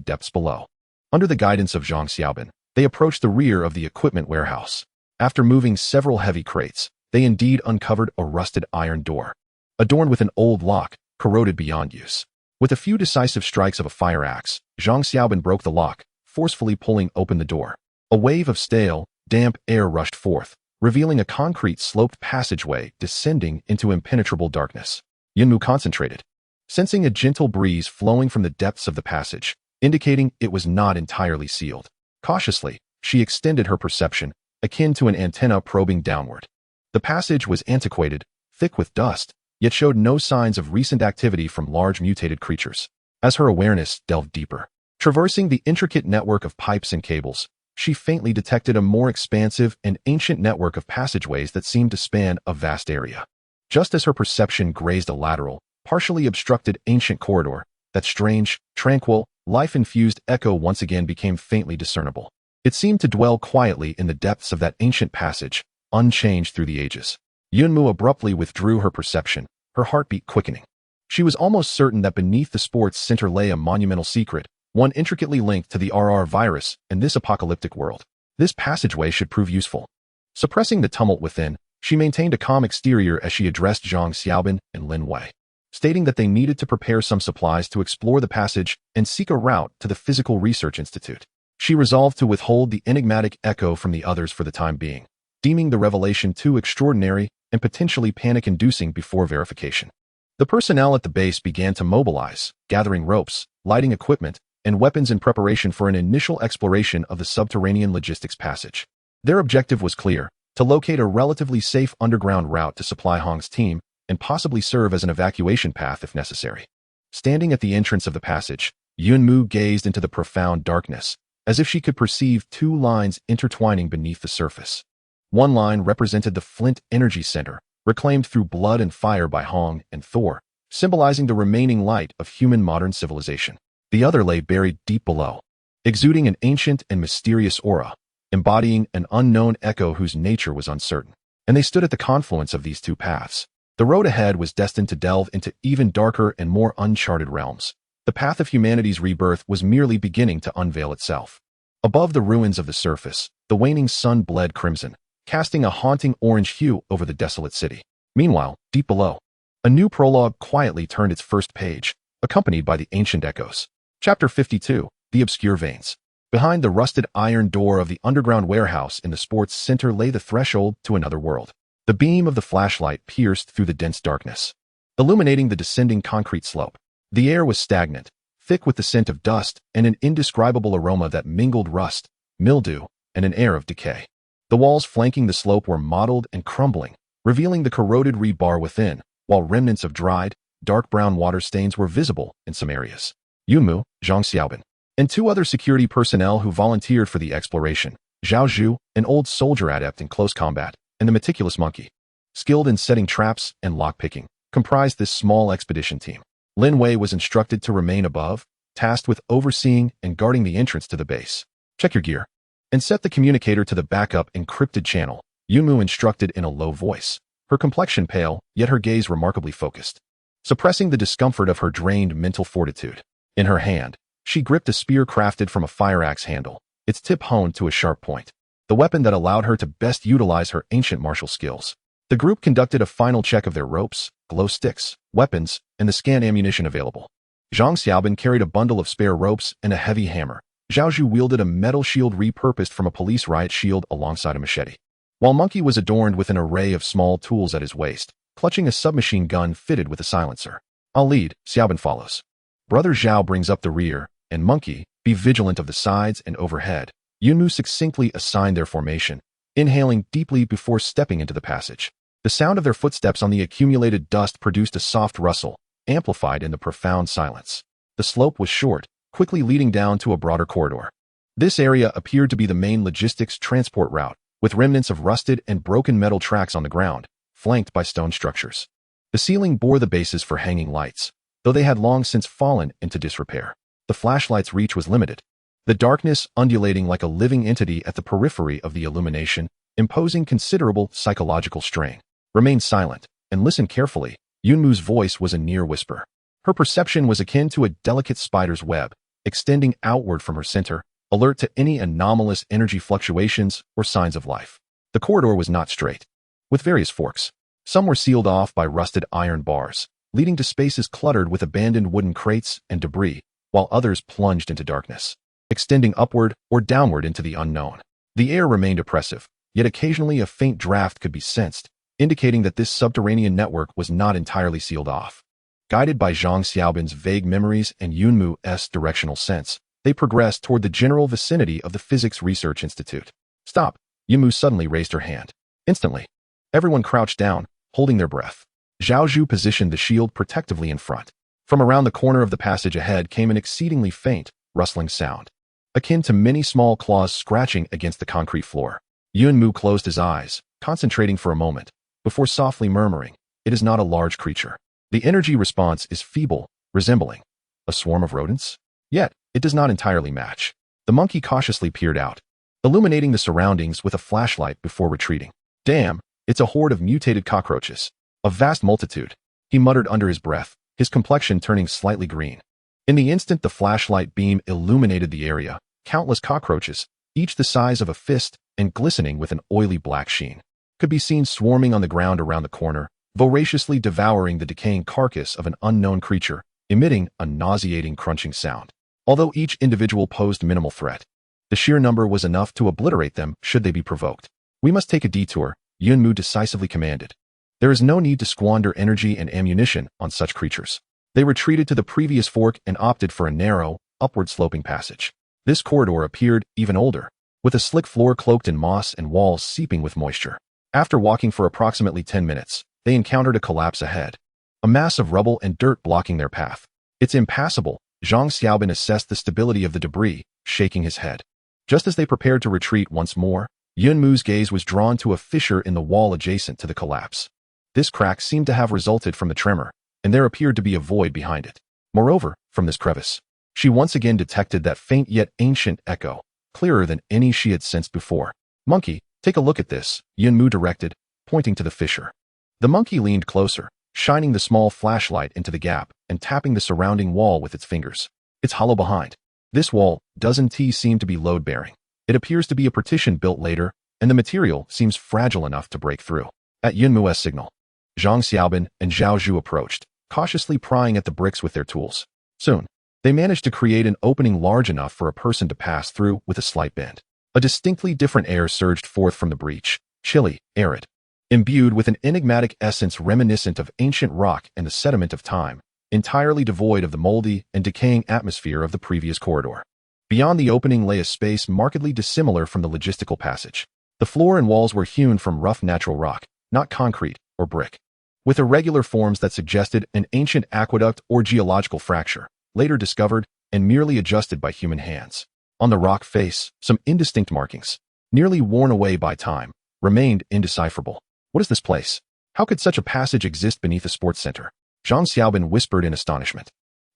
depths below. Under the guidance of Zhang Xiaobin, they approached the rear of the equipment warehouse. After moving several heavy crates, they indeed uncovered a rusted iron door, adorned with an old lock, corroded beyond use. With a few decisive strikes of a fire axe, Zhang Xiaobin broke the lock, forcefully pulling open the door. A wave of stale, damp air rushed forth, revealing a concrete sloped passageway descending into impenetrable darkness. Yunmu concentrated, sensing a gentle breeze flowing from the depths of the passage, indicating it was not entirely sealed. Cautiously, she extended her perception, akin to an antenna probing downward. The passage was antiquated, thick with dust, yet showed no signs of recent activity from large mutated creatures. As her awareness delved deeper, traversing the intricate network of pipes and cables, she faintly detected a more expansive and ancient network of passageways that seemed to span a vast area. Just as her perception grazed a lateral, partially obstructed ancient corridor, that strange, tranquil, life-infused echo once again became faintly discernible. It seemed to dwell quietly in the depths of that ancient passage, unchanged through the ages. Yunmu abruptly withdrew her perception, her heartbeat quickening. She was almost certain that beneath the sports center lay a monumental secret, one intricately linked to the RR virus and this apocalyptic world. This passageway should prove useful. Suppressing the tumult within, she maintained a calm exterior as she addressed Zhang Xiaobin and Lin Wei, stating that they needed to prepare some supplies to explore the passage and seek a route to the Physical Research Institute. She resolved to withhold the enigmatic echo from the others for the time being, deeming the revelation too extraordinary and potentially panic-inducing before verification. The personnel at the base began to mobilize, gathering ropes, lighting equipment, and weapons in preparation for an initial exploration of the subterranean logistics passage. Their objective was clear: to locate a relatively safe underground route to supply Hong's team and possibly serve as an evacuation path if necessary. Standing at the entrance of the passage, Yunmu gazed into the profound darkness, as if she could perceive two lines intertwining beneath the surface. One line represented the Flint Energy Center, reclaimed through blood and fire by Hong and Thor, symbolizing the remaining light of human modern civilization. The other lay buried deep below, exuding an ancient and mysterious aura, embodying an unknown echo whose nature was uncertain. And they stood at the confluence of these two paths. The road ahead was destined to delve into even darker and more uncharted realms. The path of humanity's rebirth was merely beginning to unveil itself. Above the ruins of the surface, the waning sun bled crimson, casting a haunting orange hue over the desolate city. Meanwhile, deep below, a new prologue quietly turned its first page, accompanied by the ancient echoes. Chapter 52, The Obscure Veins. Behind the rusted iron door of the underground warehouse in the sports center lay the threshold to another world. The beam of the flashlight pierced through the dense darkness, illuminating the descending concrete slope. The air was stagnant, thick with the scent of dust and an indescribable aroma that mingled rust, mildew, and an air of decay. The walls flanking the slope were mottled and crumbling, revealing the corroded rebar within, while remnants of dried, dark brown water stains were visible in some areas. Yunmu, Zhang Xiaobin, and two other security personnel who volunteered for the exploration, Zhao Zhu, an old soldier adept in close combat, and the meticulous monkey, skilled in setting traps and lockpicking, comprised this small expedition team. Lin Wei was instructed to remain above, tasked with overseeing and guarding the entrance to the base. Check your gear, and set the communicator to the backup encrypted channel, Yunmu instructed in a low voice, her complexion pale, yet her gaze remarkably focused, suppressing the discomfort of her drained mental fortitude. In her hand, she gripped a spear crafted from a fire axe handle, its tip honed to a sharp point, the weapon that allowed her to best utilize her ancient martial skills. The group conducted a final check of their ropes, glow sticks, weapons, and the scant ammunition available. Zhang Xiaobin carried a bundle of spare ropes and a heavy hammer, Zhaozhu wielded a metal shield repurposed from a police riot shield alongside a machete, while Monkey was adorned with an array of small tools at his waist, clutching a submachine gun fitted with a silencer. I'll lead, Xiaobin follows. Brother Zhao brings up the rear, and Monkey, be vigilant of the sides and overhead. Yunmu succinctly assigned their formation, inhaling deeply before stepping into the passage. The sound of their footsteps on the accumulated dust produced a soft rustle, amplified in the profound silence. The slope was short, quickly leading down to a broader corridor. This area appeared to be the main logistics transport route, with remnants of rusted and broken metal tracks on the ground, flanked by stone structures. The ceiling bore the bases for hanging lights, though they had long since fallen into disrepair. The flashlight's reach was limited, the darkness undulating like a living entity at the periphery of the illumination, imposing considerable psychological strain. Remain silent, and listen carefully. Yunmu's voice was a near whisper. Her perception was akin to a delicate spider's web, extending outward from her center, alert to any anomalous energy fluctuations or signs of life. The corridor was not straight, with various forks. Some were sealed off by rusted iron bars, leading to spaces cluttered with abandoned wooden crates and debris, while others plunged into darkness, extending upward or downward into the unknown. The air remained oppressive, yet occasionally a faint draft could be sensed, indicating that this subterranean network was not entirely sealed off. Guided by Zhang Xiaobin's vague memories and Yunmu's directional sense, they progressed toward the general vicinity of the Physics Research Institute. Stop! Yunmu suddenly raised her hand. Instantly, everyone crouched down, holding their breath. Zhaozhu positioned the shield protectively in front. From around the corner of the passage ahead came an exceedingly faint, rustling sound, akin to many small claws scratching against the concrete floor. Yunmu closed his eyes, concentrating for a moment, before softly murmuring, "It is not a large creature. The energy response is feeble, resembling a swarm of rodents. Yet, it does not entirely match." The monkey cautiously peered out, illuminating the surroundings with a flashlight before retreating. "Damn, it's a horde of mutated cockroaches. A vast multitude," he muttered under his breath, his complexion turning slightly green. In the instant the flashlight beam illuminated the area, countless cockroaches, each the size of a fist and glistening with an oily black sheen, could be seen swarming on the ground around the corner, voraciously devouring the decaying carcass of an unknown creature, emitting a nauseating crunching sound. Although each individual posed minimal threat, the sheer number was enough to obliterate them should they be provoked. "We must take a detour," Yunmu decisively commanded. "There is no need to squander energy and ammunition on such creatures." They retreated to the previous fork and opted for a narrow, upward-sloping passage. This corridor appeared even older, with a slick floor cloaked in moss and walls seeping with moisture. After walking for approximately 10 minutes, they encountered a collapse ahead, a mass of rubble and dirt blocking their path. "It's impassable," Zhang Xiaobin assessed the stability of the debris, shaking his head. Just as they prepared to retreat once more, Yunmu's gaze was drawn to a fissure in the wall adjacent to the collapse. This crack seemed to have resulted from the tremor, and there appeared to be a void behind it. Moreover, from this crevice, she once again detected that faint yet ancient echo, clearer than any she had sensed before. "Monkey, take a look at this," Yunmu directed, pointing to the fissure. The monkey leaned closer, shining the small flashlight into the gap and tapping the surrounding wall with its fingers. "It's hollow behind. This wall doesn't seem to be load-bearing. It appears to be a partition built later, and the material seems fragile enough to break through." At Yunmu's signal, Zhang Xiaobin and Zhaozhu approached, cautiously prying at the bricks with their tools. Soon, they managed to create an opening large enough for a person to pass through with a slight bend. A distinctly different air surged forth from the breach, chilly, arid, imbued with an enigmatic essence reminiscent of ancient rock and the sediment of time, entirely devoid of the moldy and decaying atmosphere of the previous corridor. Beyond the opening lay a space markedly dissimilar from the logistical passage. The floor and walls were hewn from rough natural rock, not concrete or brick, with irregular forms that suggested an ancient aqueduct or geological fracture, later discovered and merely adjusted by human hands. On the rock face, some indistinct markings, nearly worn away by time, remained indecipherable. "What is this place? How could such a passage exist beneath a sports center?" Zhang Xiaobin whispered in astonishment.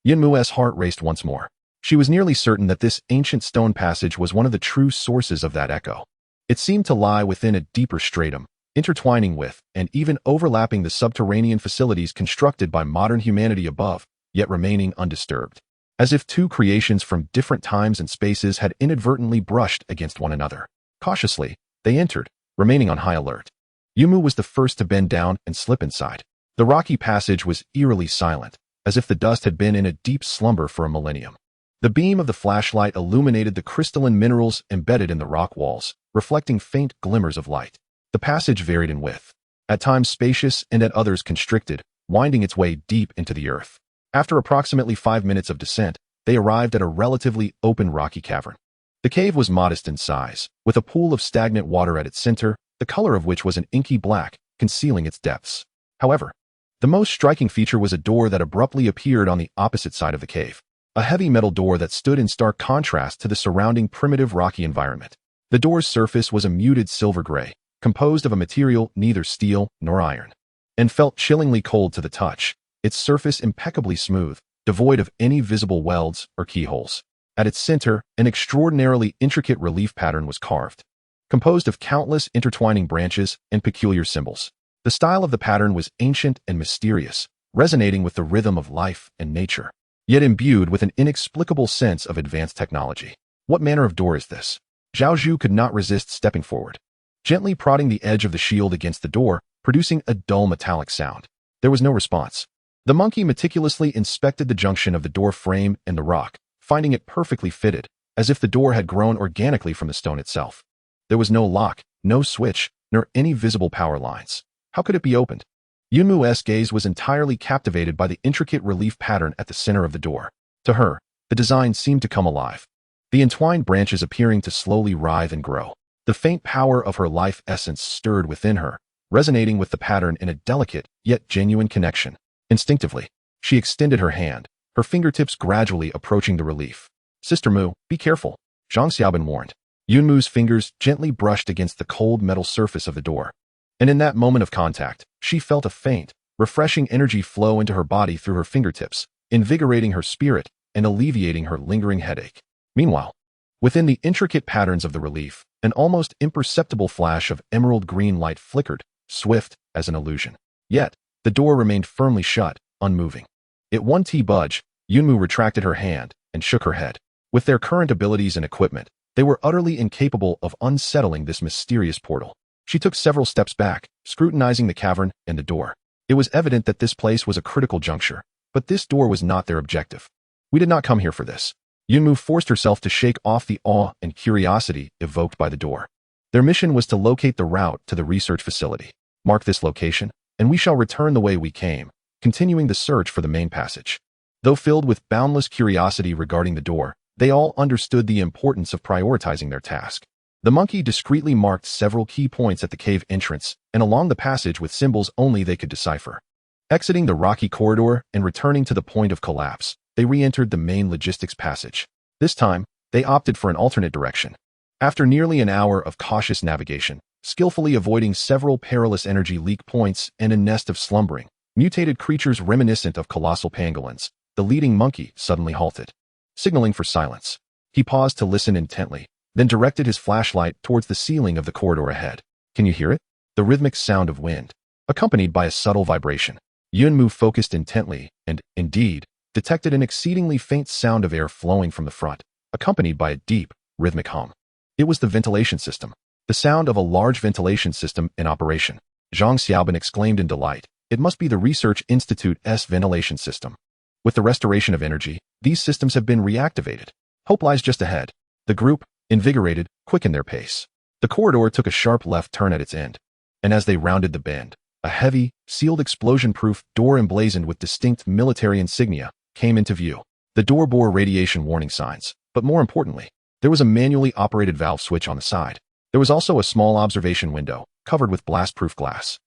Yunmu's heart raced once more. She was nearly certain that this ancient stone passage was one of the true sources of that echo. It seemed to lie within a deeper stratum, intertwining with and even overlapping the subterranean facilities constructed by modern humanity above, yet remaining undisturbed, as if two creations from different times and spaces had inadvertently brushed against one another. Cautiously, they entered, remaining on high alert. Yunmu was the first to bend down and slip inside. The rocky passage was eerily silent, as if the dust had been in a deep slumber for a millennium. The beam of the flashlight illuminated the crystalline minerals embedded in the rock walls, reflecting faint glimmers of light. The passage varied in width, at times spacious and at others constricted, winding its way deep into the earth. After approximately 5 minutes of descent, they arrived at a relatively open rocky cavern. The cave was modest in size, with a pool of stagnant water at its center, the color of which was an inky black, concealing its depths. However, the most striking feature was a door that abruptly appeared on the opposite side of the cave. A heavy metal door that stood in stark contrast to the surrounding primitive rocky environment. The door's surface was a muted silver gray, composed of a material neither steel nor iron, and felt chillingly cold to the touch, its surface impeccably smooth, devoid of any visible welds or keyholes. At its center, an extraordinarily intricate relief pattern was carved, composed of countless intertwining branches and peculiar symbols. The style of the pattern was ancient and mysterious, resonating with the rhythm of life and nature, yet imbued with an inexplicable sense of advanced technology. What manner of door is this? Zhao Zhu could not resist stepping forward, gently prodding the edge of the shield against the door, producing a dull metallic sound. There was no response. The monkey meticulously inspected the junction of the door frame and the rock, finding it perfectly fitted, as if the door had grown organically from the stone itself. There was no lock, no switch, nor any visible power lines. How could it be opened? Yunmu's gaze was entirely captivated by the intricate relief pattern at the center of the door. To her, the design seemed to come alive, the entwined branches appearing to slowly writhe and grow. The faint power of her life essence stirred within her, resonating with the pattern in a delicate yet genuine connection. Instinctively, she extended her hand, her fingertips gradually approaching the relief. "Sister Mu, be careful," Zhang Xiaobin warned. Yunmu's fingers gently brushed against the cold metal surface of the door. And in that moment of contact, she felt a faint, refreshing energy flow into her body through her fingertips, invigorating her spirit and alleviating her lingering headache. Meanwhile, within the intricate patterns of the relief, an almost imperceptible flash of emerald green light flickered, swift as an illusion. Yet, the door remained firmly shut, unmoving. At one budge, Yunmu retracted her hand and shook her head. With their current abilities and equipment, they were utterly incapable of unsettling this mysterious portal. She took several steps back, scrutinizing the cavern and the door. It was evident that this place was a critical juncture, but this door was not their objective. "We did not come here for this." Yunmu forced herself to shake off the awe and curiosity evoked by the door. Their mission was to locate the route to the research facility. "Mark this location, and we shall return the way we came," continuing the search for the main passage. Though filled with boundless curiosity regarding the door, they all understood the importance of prioritizing their task. The monkey discreetly marked several key points at the cave entrance and along the passage with symbols only they could decipher. Exiting the rocky corridor and returning to the point of collapse, they re-entered the main logistics passage. This time, they opted for an alternate direction. After nearly an hour of cautious navigation, skillfully avoiding several perilous energy leak points and a nest of slumbering, mutated creatures reminiscent of colossal pangolins, the leading monkey suddenly halted, signaling for silence. He paused to listen intently, then directed his flashlight towards the ceiling of the corridor ahead. "Can you hear it?" The rhythmic sound of wind, accompanied by a subtle vibration. Yunmu focused intently and, indeed, detected an exceedingly faint sound of air flowing from the front, accompanied by a deep, rhythmic hum. It was the ventilation system, the sound of a large ventilation system in operation. Zhang Xiaobin exclaimed in delight. It must be the Research Institute's ventilation system. With the restoration of energy, these systems have been reactivated. Hope lies just ahead. The group, invigorated, quickened their pace. The corridor took a sharp left turn at its end, and as they rounded the bend, a heavy, sealed explosion-proof door emblazoned with distinct military insignia came into view. The door bore radiation warning signs, but more importantly, there was a manually operated valve switch on the side. There was also a small observation window, covered with blast-proof glass.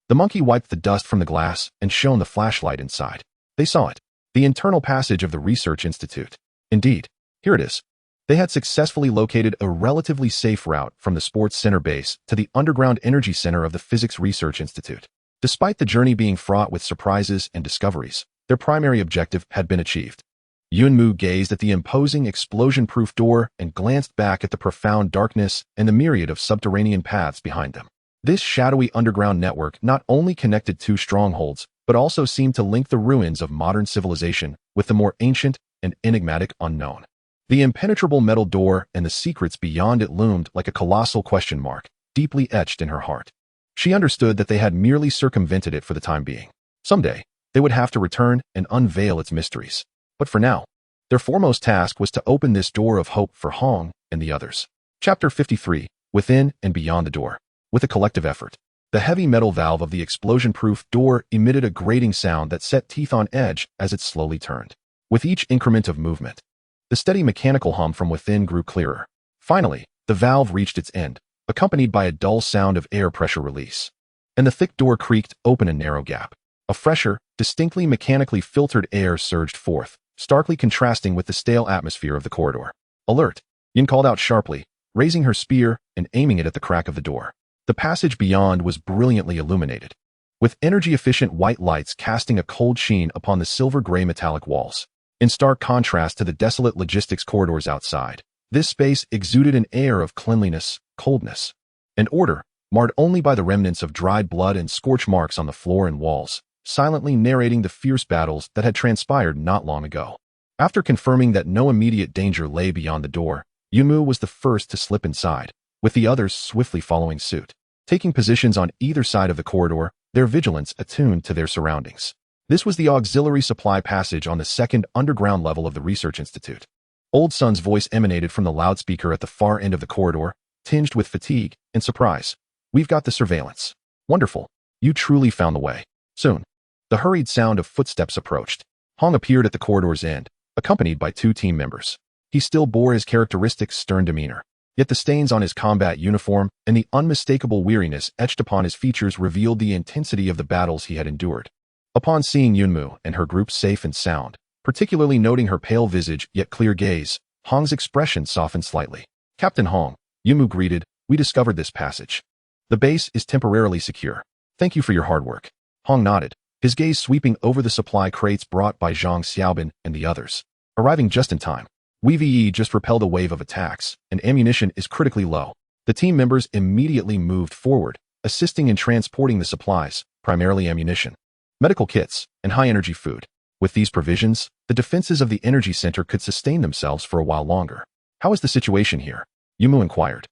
The monkey wiped the dust from the glass and shone the flashlight inside. They saw it. The internal passage of the Research Institute. Indeed, here it is. They had successfully located a relatively safe route from the sports center base to the underground energy center of the Physics Research Institute. Despite the journey being fraught with surprises and discoveries, their primary objective had been achieved. Yunmu gazed at the imposing explosion-proof door and glanced back at the profound darkness and the myriad of subterranean paths behind them. This shadowy underground network not only connected two strongholds, but also seemed to link the ruins of modern civilization with the more ancient and enigmatic unknown. The impenetrable metal door and the secrets beyond it loomed like a colossal question mark, deeply etched in her heart. She understood that they had merely circumvented it for the time being. Someday, they would have to return and unveil its mysteries. But for now, Their foremost task was to open this door of hope for Hong and the others. Chapter 53, Within and Beyond the Door. With a collective effort, the heavy metal valve of the explosion-proof door emitted a grating sound that set teeth on edge as it slowly turned. With each increment of movement, the steady mechanical hum from within grew clearer. Finally, the valve reached its end, accompanied by a dull sound of air pressure release. And the thick door creaked open a narrow gap. A fresher, distinctly mechanically filtered air surged forth, starkly contrasting with the stale atmosphere of the corridor. Alert! Yin called out sharply, raising her spear and aiming it at the crack of the door. The passage beyond was brilliantly illuminated, with energy-efficient white lights casting a cold sheen upon the silver-gray metallic walls. In stark contrast to the desolate logistics corridors outside, this space exuded an air of cleanliness, coldness, and order, marred only by the remnants of dried blood and scorch marks on the floor and walls, silently narrating the fierce battles that had transpired not long ago. After confirming that no immediate danger lay beyond the door, Yunmu was the first to slip inside, with the others swiftly following suit. Taking positions on either side of the corridor, their vigilance attuned to their surroundings. This was the auxiliary supply passage on the second underground level of the Research Institute. Old Sun's voice emanated from the loudspeaker at the far end of the corridor, tinged with fatigue and surprise. We've got the surveillance. Wonderful. You truly found the way. Soon. The hurried sound of footsteps approached. Hong appeared at the corridor's end, accompanied by 2 team members. He still bore his characteristic stern demeanor. Yet the stains on his combat uniform and the unmistakable weariness etched upon his features revealed the intensity of the battles he had endured. Upon seeing Yunmu and her group safe and sound, particularly noting her pale visage yet clear gaze, Hong's expression softened slightly. Captain Hong, Yunmu greeted, we discovered this passage. The base is temporarily secure. Thank you for your hard work. Hong nodded, his gaze sweeping over the supply crates brought by Zhang Xiaobin and the others. Arriving just in time. We just repelled a wave of attacks, and ammunition is critically low. The team members immediately moved forward, assisting in transporting the supplies, primarily ammunition, medical kits, and high-energy food. With these provisions, the defenses of the energy center could sustain themselves for a while longer. How is the situation here? Yunmu inquired,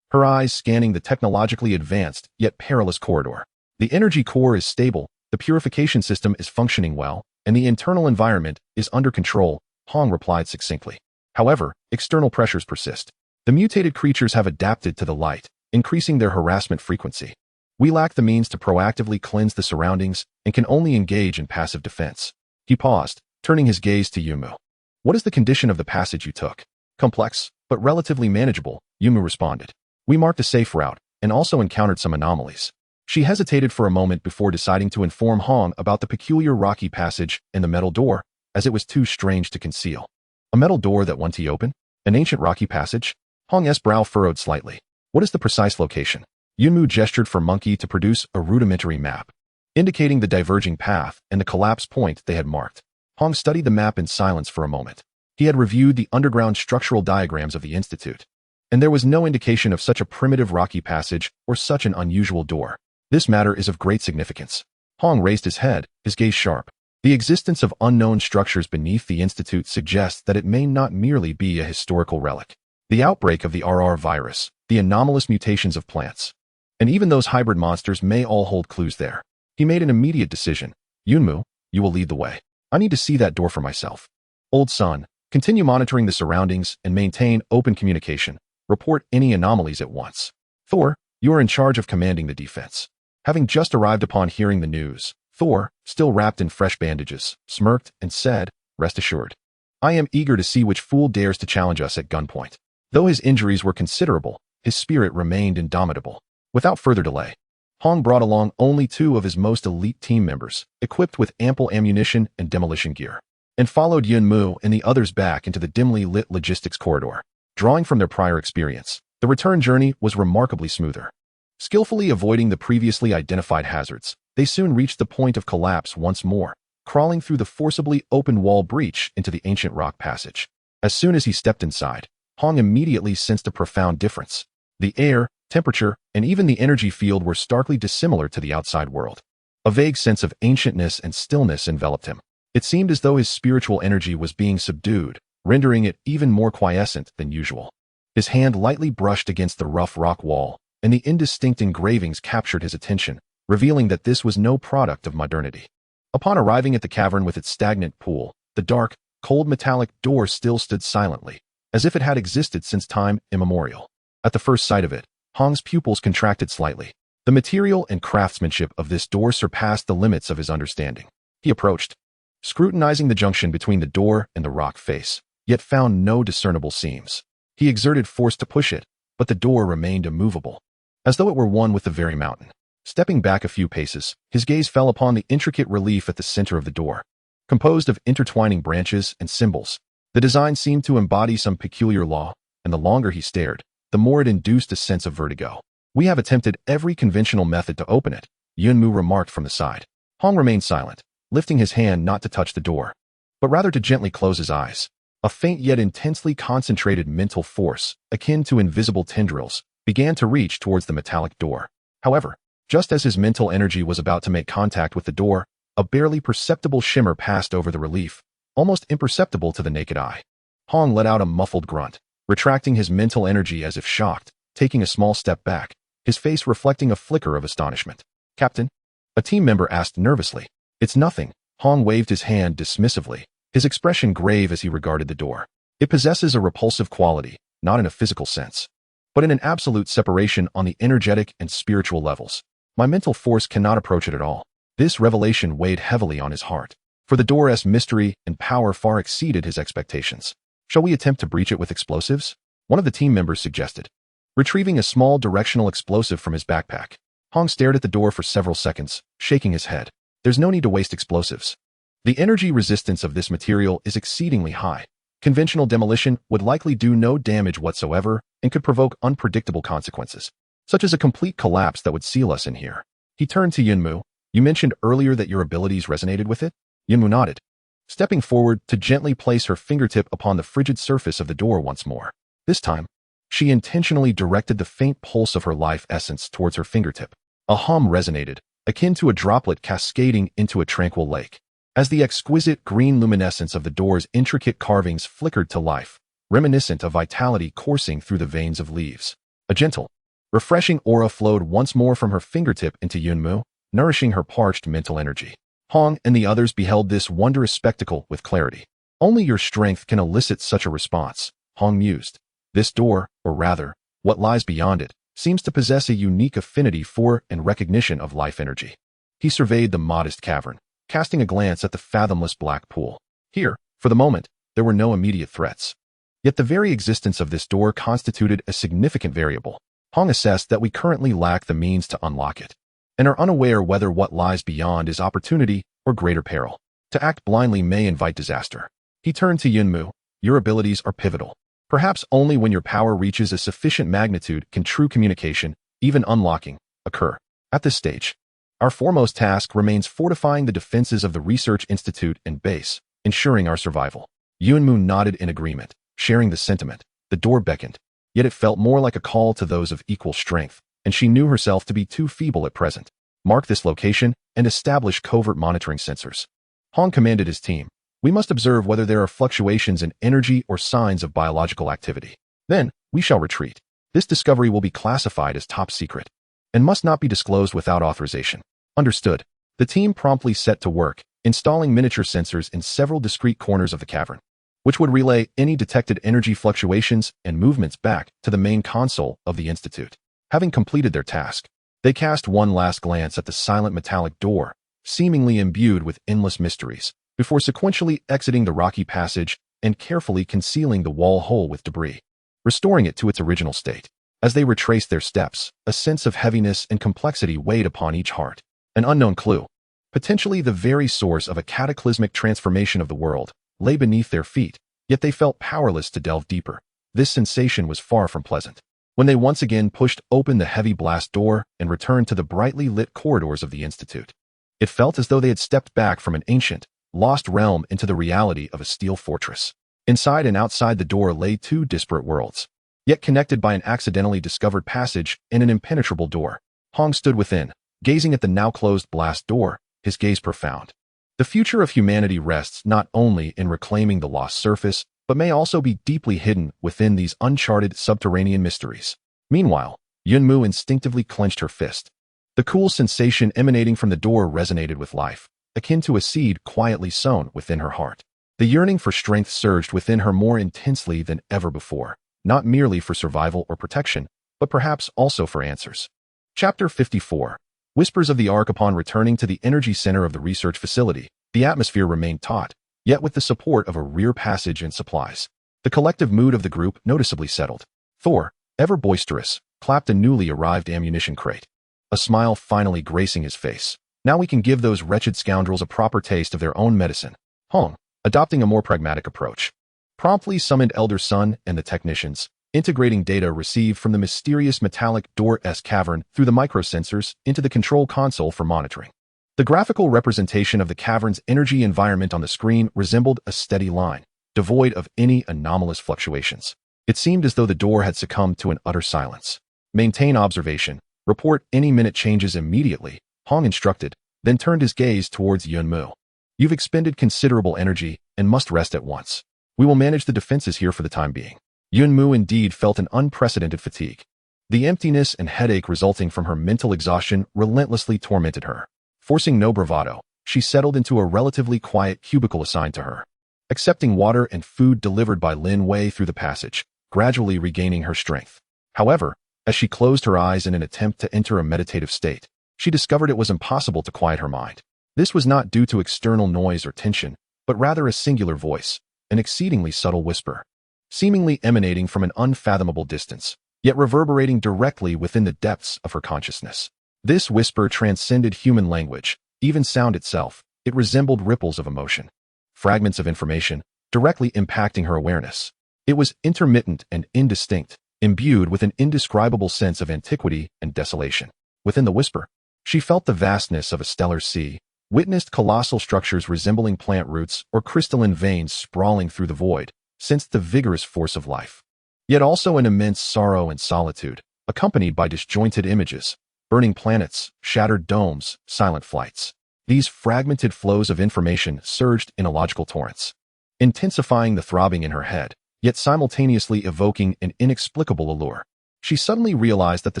her eyes scanning the technologically advanced yet perilous corridor. The energy core is stable, the purification system is functioning well, and the internal environment is under control, Hong replied succinctly. However, external pressures persist. The mutated creatures have adapted to the light, increasing their harassment frequency. We lack the means to proactively cleanse the surroundings and can only engage in passive defense. He paused, turning his gaze to Yunmu. What is the condition of the passage you took? Complex, but relatively manageable, Yunmu responded. We marked a safe route and also encountered some anomalies. She hesitated for a moment before deciding to inform Hong about the peculiar rocky passage and the metal door, as it was too strange to conceal. A metal door that won't open? An ancient rocky passage? Hong's brow furrowed slightly. What is the precise location? Yunmu gestured for Monkey to produce a rudimentary map, indicating the diverging path and the collapse point they had marked. Hong studied the map in silence for a moment. He had reviewed the underground structural diagrams of the Institute, and there was no indication of such a primitive rocky passage or such an unusual door. This matter is of great significance. Hong raised his head, his gaze sharp. The existence of unknown structures beneath the Institute suggests that it may not merely be a historical relic. The outbreak of the RR virus, the anomalous mutations of plants, and even those hybrid monsters may all hold clues there. He made an immediate decision. Yunmu, you will lead the way. I need to see that door for myself. Old Sun, continue monitoring the surroundings and maintain open communication. Report any anomalies at once. Thor, you are in charge of commanding the defense. Having just arrived upon hearing the news, Thor, still wrapped in fresh bandages, smirked and said, rest assured. I am eager to see which fool dares to challenge us at gunpoint. Though his injuries were considerable, his spirit remained indomitable. Without further delay, Hong brought along only 2 of his most elite team members, equipped with ample ammunition and demolition gear, and followed Yunmu and the others back into the dimly lit logistics corridor. Drawing from their prior experience, the return journey was remarkably smoother. Skillfully avoiding the previously identified hazards, they soon reached the point of collapse once more, crawling through the forcibly open wall breach into the ancient rock passage. As soon as he stepped inside, Hong immediately sensed a profound difference. The air, temperature, and even the energy field were starkly dissimilar to the outside world. A vague sense of ancientness and stillness enveloped him. It seemed as though his spiritual energy was being subdued, rendering it even more quiescent than usual. His hand lightly brushed against the rough rock wall, and the indistinct engravings captured his attention, revealing that this was no product of modernity. Upon arriving at the cavern with its stagnant pool, the dark, cold metallic door still stood silently, as if it had existed since time immemorial. At the first sight of it, Hong's pupils contracted slightly. The material and craftsmanship of this door surpassed the limits of his understanding. He approached, scrutinizing the junction between the door and the rock face, yet found no discernible seams. He exerted force to push it, but the door remained immovable, as though it were one with the very mountain. Stepping back a few paces, his gaze fell upon the intricate relief at the center of the door. Composed of intertwining branches and symbols, the design seemed to embody some peculiar law, and the longer he stared, the more it induced a sense of vertigo. "We have attempted every conventional method to open it," Yunmu remarked from the side. Hong remained silent, lifting his hand not to touch the door, but rather to gently close his eyes. A faint yet intensely concentrated mental force, akin to invisible tendrils, began to reach towards the metallic door. However, just as his mental energy was about to make contact with the door, a barely perceptible shimmer passed over the relief, almost imperceptible to the naked eye. Hong let out a muffled grunt, retracting his mental energy as if shocked, taking a small step back, his face reflecting a flicker of astonishment. "Captain?" a team member asked nervously. "It's nothing." Hong waved his hand dismissively, his expression grave as he regarded the door. "It possesses a repulsive quality, not in a physical sense, but in an absolute separation on the energetic and spiritual levels. My mental force cannot approach it at all." This revelation weighed heavily on his heart, for the door's mystery and power far exceeded his expectations. "Shall we attempt to breach it with explosives?" one of the team members suggested. Retrieving a small directional explosive from his backpack, Hong stared at the door for several seconds, shaking his head. "There's no need to waste explosives. The energy resistance of this material is exceedingly high. Conventional demolition would likely do no damage whatsoever and could provoke unpredictable consequences, such as a complete collapse that would seal us in here." He turned to Yunmu. "You mentioned earlier that your abilities resonated with it?" Yunmu nodded, stepping forward to gently place her fingertip upon the frigid surface of the door once more. This time, she intentionally directed the faint pulse of her life essence towards her fingertip. A hum resonated, akin to a droplet cascading into a tranquil lake, as the exquisite green luminescence of the door's intricate carvings flickered to life, reminiscent of vitality coursing through the veins of leaves. A gentle, refreshing aura flowed once more from her fingertip into Yunmu, nourishing her parched mental energy. Hong and the others beheld this wondrous spectacle with clarity. "Only your strength can elicit such a response," Hong mused. "This door, or rather, what lies beyond it, seems to possess a unique affinity for and recognition of life energy." He surveyed the modest cavern, casting a glance at the fathomless black pool. Here, for the moment, there were no immediate threats. Yet the very existence of this door constituted a significant variable. Hong assessed that we currently lack the means to unlock it, and are unaware whether what lies beyond is opportunity or greater peril. To act blindly may invite disaster. He turned to Yunmu. "Your abilities are pivotal. Perhaps only when your power reaches a sufficient magnitude can true communication, even unlocking, occur. At this stage, our foremost task remains fortifying the defenses of the Research Institute and base, ensuring our survival." Yunmu nodded in agreement, sharing the sentiment. The door beckoned, yet it felt more like a call to those of equal strength, and she knew herself to be too feeble at present. "Mark this location and establish covert monitoring sensors." Hong commanded his team. "We must observe whether there are fluctuations in energy or signs of biological activity. Then, we shall retreat. This discovery will be classified as top secret and must not be disclosed without authorization." Understood. The team promptly set to work, installing miniature sensors in several discrete corners of the cavern, which would relay any detected energy fluctuations and movements back to the main console of the Institute. Having completed their task, they cast one last glance at the silent metallic door, seemingly imbued with endless mysteries, before sequentially exiting the rocky passage and carefully concealing the wall hole with debris, restoring it to its original state. As they retraced their steps, a sense of heaviness and complexity weighed upon each heart. An unknown clue, potentially the very source of a cataclysmic transformation of the world, lay beneath their feet, yet they felt powerless to delve deeper. This sensation was far from pleasant. When they once again pushed open the heavy blast door and returned to the brightly lit corridors of the Institute, it felt as though they had stepped back from an ancient, lost realm into the reality of a steel fortress. Inside and outside the door lay two disparate worlds, yet connected by an accidentally discovered passage and an impenetrable door. Hong stood within, gazing at the now closed blast door, his gaze profound. The future of humanity rests not only in reclaiming the lost surface, but may also be deeply hidden within these uncharted subterranean mysteries. Meanwhile, Yunmu instinctively clenched her fist. The cool sensation emanating from the door resonated with life, akin to a seed quietly sown within her heart. The yearning for strength surged within her more intensely than ever before, not merely for survival or protection, but perhaps also for answers. Chapter 54. Whispers of the Ark. Upon returning to the energy center of the research facility, the atmosphere remained taut, yet with the support of a rear passage and supplies. The collective mood of the group noticeably settled. Thor, ever boisterous, clapped a newly arrived ammunition crate, a smile finally gracing his face. Now we can give those wretched scoundrels a proper taste of their own medicine. Hong, adopting a more pragmatic approach, promptly summoned Elder Sun and the technicians, integrating data received from the mysterious metallic door-esque cavern through the microsensors into the control console for monitoring. The graphical representation of the cavern's energy environment on the screen resembled a steady line, devoid of any anomalous fluctuations. It seemed as though the door had succumbed to an utter silence. Maintain observation. Report any minute changes immediately, Hong instructed, then turned his gaze towards Yunmu. You've expended considerable energy and must rest at once. We will manage the defenses here for the time being. Yunmu indeed felt an unprecedented fatigue. The emptiness and headache resulting from her mental exhaustion relentlessly tormented her. Forcing no bravado, she settled into a relatively quiet cubicle assigned to her, accepting water and food delivered by Lin Wei through the passage, gradually regaining her strength. However, as she closed her eyes in an attempt to enter a meditative state, she discovered it was impossible to quiet her mind. This was not due to external noise or tension, but rather a singular voice, an exceedingly subtle whisper, seemingly emanating from an unfathomable distance, yet reverberating directly within the depths of her consciousness. This whisper transcended human language, even sound itself. It resembled ripples of emotion, fragments of information, directly impacting her awareness. It was intermittent and indistinct, imbued with an indescribable sense of antiquity and desolation. Within the whisper, she felt the vastness of a stellar sea, witnessed colossal structures resembling plant roots or crystalline veins sprawling through the void, sensed the vigorous force of life. Yet also an immense sorrow and solitude, accompanied by disjointed images, burning planets, shattered domes, silent flights. These fragmented flows of information surged in illogical torrents, intensifying the throbbing in her head, yet simultaneously evoking an inexplicable allure. She suddenly realized that the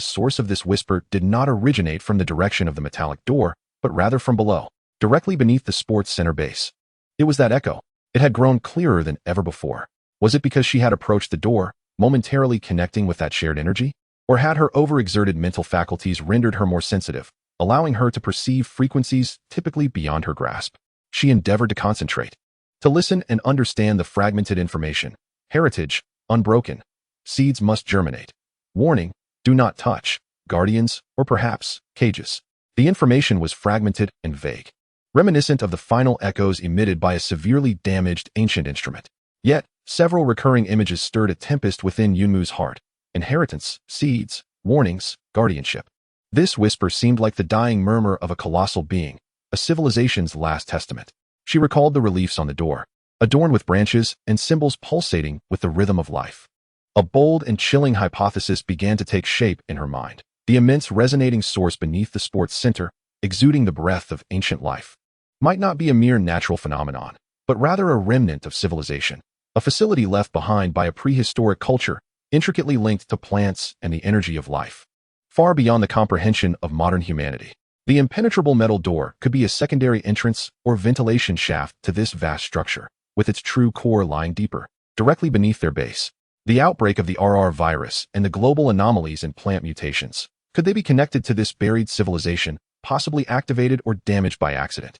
source of this whisper did not originate from the direction of the metallic door, but rather from below, directly beneath the sports center base. It was that echo. It had grown clearer than ever before. Was it because she had approached the door, momentarily connecting with that shared energy? Or had her overexerted mental faculties rendered her more sensitive, allowing her to perceive frequencies typically beyond her grasp? She endeavored to concentrate, to listen and understand the fragmented information. Heritage, unbroken. Seeds must germinate. Warning, do not touch. Guardians, or perhaps, cages. The information was fragmented and vague, reminiscent of the final echoes emitted by a severely damaged ancient instrument. Yet, several recurring images stirred a tempest within Yunmu's heart. Inheritance, seeds, warnings, guardianship. This whisper seemed like the dying murmur of a colossal being, a civilization's last testament. She recalled the reliefs on the door, adorned with branches and symbols pulsating with the rhythm of life. A bold and chilling hypothesis began to take shape in her mind. The immense resonating source beneath the sports center, exuding the breath of ancient life, might not be a mere natural phenomenon, but rather a remnant of civilization, a facility left behind by a prehistoric culture, intricately linked to plants and the energy of life, far beyond the comprehension of modern humanity. The impenetrable metal door could be a secondary entrance or ventilation shaft to this vast structure, with its true core lying deeper, directly beneath their base. The outbreak of the RR virus and the global anomalies in plant mutations, could they be connected to this buried civilization, possibly activated or damaged by accident?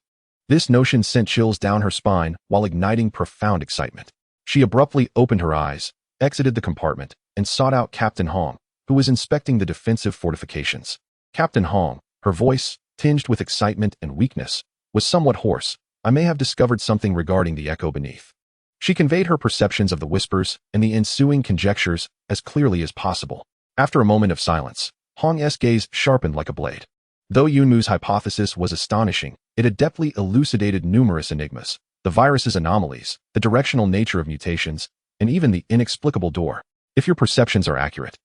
This notion sent chills down her spine while igniting profound excitement. She abruptly opened her eyes, exited the compartment, and sought out Captain Hong, who was inspecting the defensive fortifications. Captain Hong, her voice, tinged with excitement and weakness, was somewhat hoarse. I may have discovered something regarding the echo beneath. She conveyed her perceptions of the whispers and the ensuing conjectures as clearly as possible. After a moment of silence, Hong's gaze sharpened like a blade. Though Yunmu's hypothesis was astonishing, it adeptly elucidated numerous enigmas: the virus's anomalies, the directional nature of mutations, and even the inexplicable door. If your perceptions are accurate,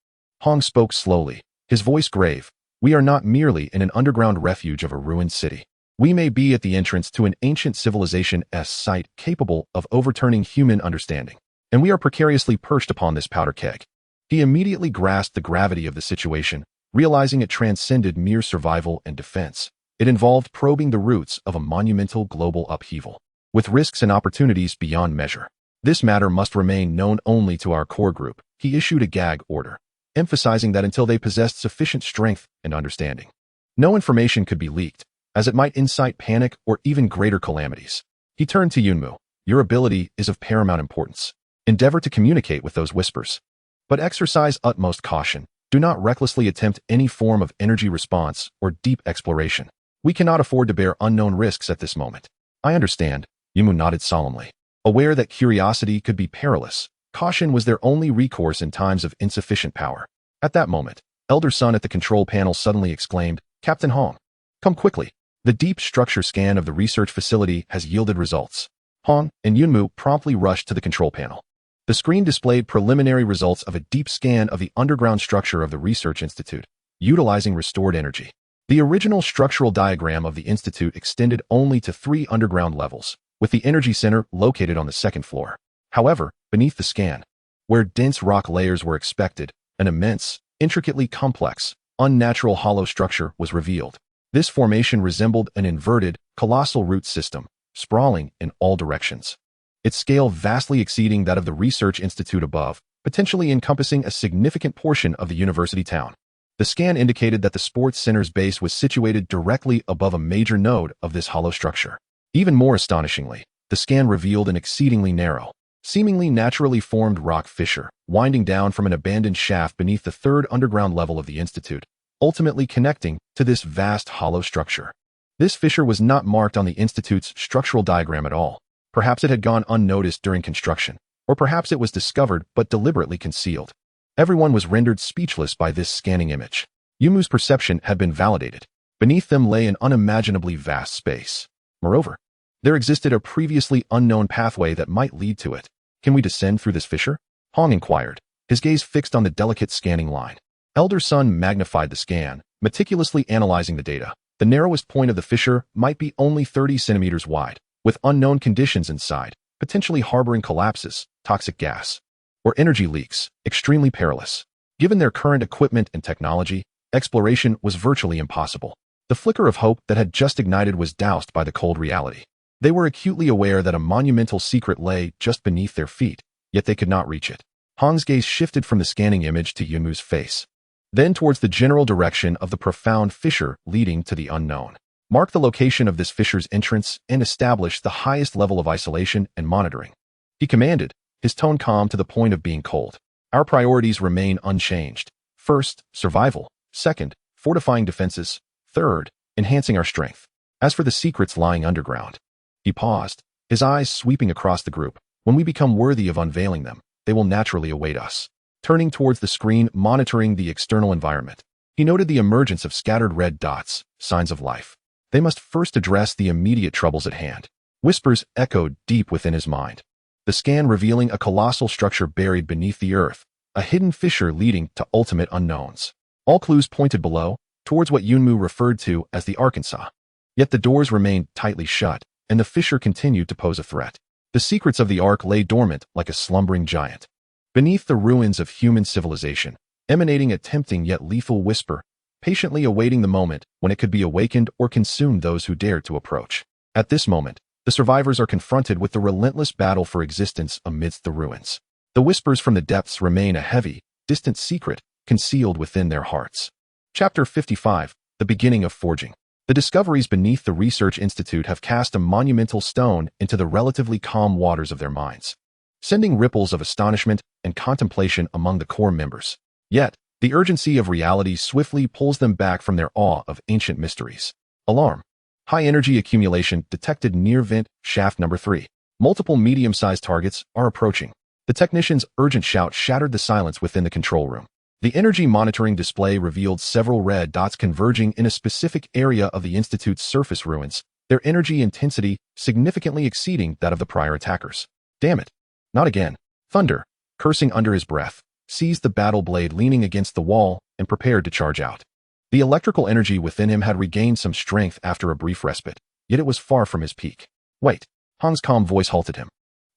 Hong spoke slowly, his voice grave, we are not merely in an underground refuge of a ruined city. We may be at the entrance to an ancient civilization's site capable of overturning human understanding, and we are precariously perched upon this powder keg. He immediately grasped the gravity of the situation, realizing it transcended mere survival and defense. It involved probing the roots of a monumental global upheaval. with risks and opportunities beyond measure. This matter must remain known only to our core group. He issued a gag order, emphasizing that until they possessed sufficient strength and understanding, no information could be leaked, as it might incite panic or even greater calamities. He turned to Yunmu. Your ability is of paramount importance. Endeavor to communicate with those whispers, but exercise utmost caution. Do not recklessly attempt any form of energy response or deep exploration. We cannot afford to bear unknown risks at this moment. I understand, Yunmu nodded solemnly. Aware that curiosity could be perilous, caution was their only recourse in times of insufficient power. At that moment, Elder Sun at the control panel suddenly exclaimed, Captain Hong, come quickly. The deep structure scan of the research facility has yielded results. Hong and Yunmu promptly rushed to the control panel. The screen displayed preliminary results of a deep scan of the underground structure of the research institute, utilizing restored energy. The original structural diagram of the institute extended only to 3 underground levels, with the energy center located on the 2nd floor. However, beneath the scan, where dense rock layers were expected, an immense, intricately complex, unnatural hollow structure was revealed. This formation resembled an inverted, colossal root system, sprawling in all directions. Its scale vastly exceeding that of the research institute above, potentially encompassing a significant portion of the university town. The scan indicated that the sports center's base was situated directly above a major node of this hollow structure. Even more astonishingly, the scan revealed an exceedingly narrow, seemingly naturally formed rock fissure, winding down from an abandoned shaft beneath the 3rd underground level of the institute, ultimately connecting to this vast hollow structure. This fissure was not marked on the institute's structural diagram at all. Perhaps it had gone unnoticed during construction, or perhaps it was discovered but deliberately concealed. Everyone was rendered speechless by this scanning image. Yumu's perception had been validated. Beneath them lay an unimaginably vast space. Moreover, there existed a previously unknown pathway that might lead to it. Can we descend through this fissure? Hong inquired, his gaze fixed on the delicate scanning line. Elder Sun magnified the scan, meticulously analyzing the data. The narrowest point of the fissure might be only 30 centimeters wide, with unknown conditions inside, potentially harboring collapses, toxic gas, or energy leaks, extremely perilous. Given their current equipment and technology, exploration was virtually impossible. The flicker of hope that had just ignited was doused by the cold reality. They were acutely aware that a monumental secret lay just beneath their feet, yet they could not reach it. Hong's gaze shifted from the scanning image to Yunmu's face, then towards the general direction of the profound fissure leading to the unknown. Mark the location of this fissure's entrance and establish the highest level of isolation and monitoring. He commanded, his tone calm to the point of being cold. Our priorities remain unchanged. First, survival. Second, fortifying defenses. Third, enhancing our strength. As for the secrets lying underground. He paused, his eyes sweeping across the group. When we become worthy of unveiling them, they will naturally await us. Turning towards the screen, monitoring the external environment, he noted the emergence of scattered red dots, signs of life. They must first address the immediate troubles at hand. Whispers echoed deep within his mind. The scan revealing a colossal structure buried beneath the earth, a hidden fissure leading to ultimate unknowns. All clues pointed below, towards what Yunmu referred to as the Arkansas. Yet the doors remained tightly shut, and the fissure continued to pose a threat. The secrets of the Ark lay dormant like a slumbering giant. Beneath the ruins of human civilization, emanating a tempting yet lethal whisper, patiently awaiting the moment when it could be awakened or consume those who dared to approach. At this moment, the survivors are confronted with the relentless battle for existence amidst the ruins. The whispers from the depths remain a heavy, distant secret concealed within their hearts. Chapter 55, The Beginning of Forging. The discoveries beneath the Research Institute have cast a monumental stone into the relatively calm waters of their minds, sending ripples of astonishment and contemplation among the core members. Yet, the urgency of reality swiftly pulls them back from their awe of ancient mysteries. Alarm. High energy accumulation detected near vent shaft number 3. Multiple medium-sized targets are approaching. The technician's urgent shout shattered the silence within the control room. The energy monitoring display revealed several red dots converging in a specific area of the Institute's surface ruins, their energy intensity significantly exceeding that of the prior attackers. Damn it. Not again. Thunder, cursing under his breath, seized the battle blade leaning against the wall and prepared to charge out. The electrical energy within him had regained some strength after a brief respite, yet it was far from his peak. Wait. Hong's calm voice halted him.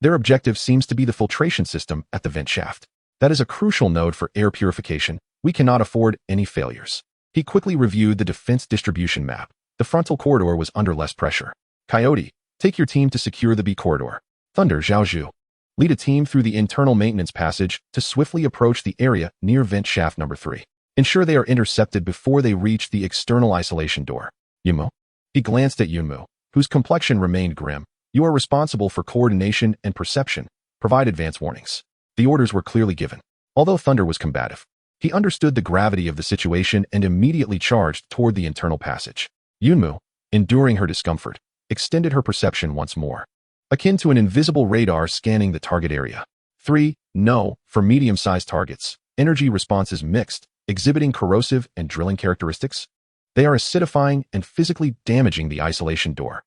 Their objective seems to be the filtration system at the vent shaft. That is a crucial node for air purification. We cannot afford any failures. He quickly reviewed the defense distribution map. The frontal corridor was under less pressure. Coyote, Take your team to secure the B corridor. Thunder Zhaozhu. Lead a team through the internal maintenance passage to swiftly approach the area near vent shaft number 3. Ensure they are intercepted before they reach the external isolation door. Yunmu. He glanced at Yunmu, whose complexion remained grim. You are responsible for coordination and perception. Provide advance warnings. The orders were clearly given. Although Thunder was combative, he understood the gravity of the situation and immediately charged toward the internal passage. Yunmu, enduring her discomfort, extended her perception once more, akin to an invisible radar scanning the target area. 3. No, for medium-sized targets, energy response is mixed, exhibiting corrosive and drilling characteristics. They are acidifying and physically damaging the isolation door.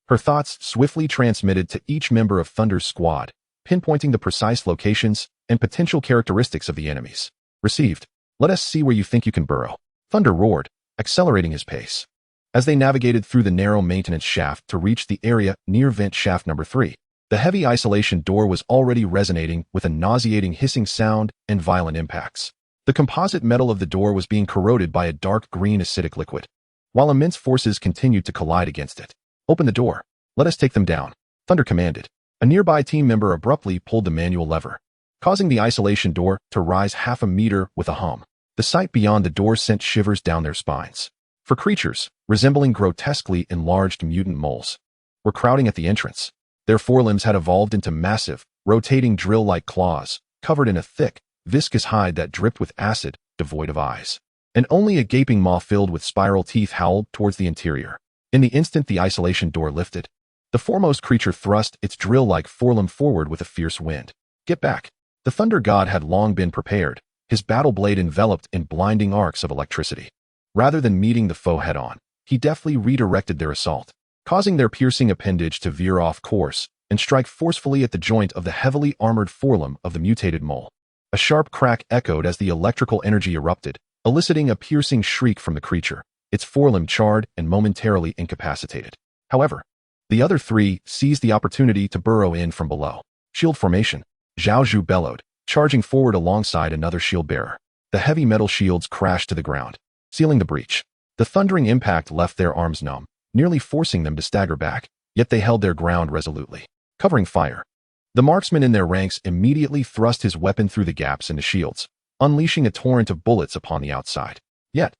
Her thoughts swiftly transmitted to each member of Thunder's squad, pinpointing the precise locations and potential characteristics of the enemies. Received. Let us see where you think you can burrow. Thunder roared, accelerating his pace. As they navigated through the narrow maintenance shaft to reach the area near vent shaft number 3, the heavy isolation door was already resonating with a nauseating hissing sound and violent impacts. The composite metal of the door was being corroded by a dark green acidic liquid, while immense forces continued to collide against it. Open the door. Let us take them down. Thunder commanded. A nearby team member abruptly pulled the manual lever, causing the isolation door to rise half a meter with a hum. The sight beyond the door sent shivers down their spines. For creatures, resembling grotesquely enlarged mutant moles, were crowding at the entrance. Their forelimbs had evolved into massive, rotating drill-like claws, covered in a thick, viscous hide that dripped with acid, devoid of eyes. And only a gaping maw filled with spiral teeth howled towards the interior. In the instant the isolation door lifted, the foremost creature thrust its drill-like forelimb forward with a fierce wind. Get back. The Thunder God had long been prepared, his battle blade enveloped in blinding arcs of electricity. Rather than meeting the foe head-on, he deftly redirected their assault, causing their piercing appendage to veer off course and strike forcefully at the joint of the heavily armored forelimb of the mutated mole. A sharp crack echoed as the electrical energy erupted, eliciting a piercing shriek from the creature, its forelimb charred and momentarily incapacitated. However, the other 3 seized the opportunity to burrow in from below. Shield formation. Zhaozhu bellowed, charging forward alongside another shield bearer. The heavy metal shields crashed to the ground, sealing the breach. The thundering impact left their arms numb, nearly forcing them to stagger back, yet they held their ground resolutely, covering fire. The marksman in their ranks immediately thrust his weapon through the gaps in the shields, unleashing a torrent of bullets upon the outside. Yet,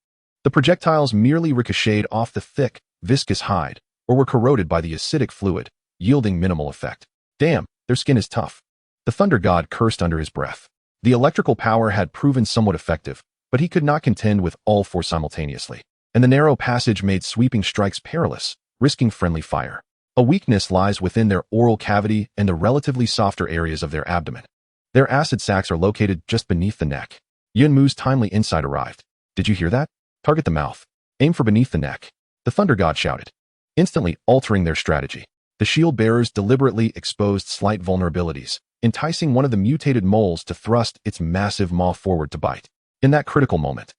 the projectiles merely ricocheted off the thick, viscous hide, or were corroded by the acidic fluid, yielding minimal effect. Damn, their skin is tough. The Thunder God cursed under his breath. The electrical power had proven somewhat effective, but he could not contend with all 4 simultaneously, and the narrow passage made sweeping strikes perilous, risking friendly fire. A weakness lies within their oral cavity and the relatively softer areas of their abdomen. Their acid sacs are located just beneath the neck. Yunmu's timely insight arrived. Did you hear that? Target the mouth. Aim for beneath the neck. The Thunder God shouted, instantly altering their strategy. The shield bearers deliberately exposed slight vulnerabilities, enticing one of the mutated moles to thrust its massive maw forward to bite. In that critical moment,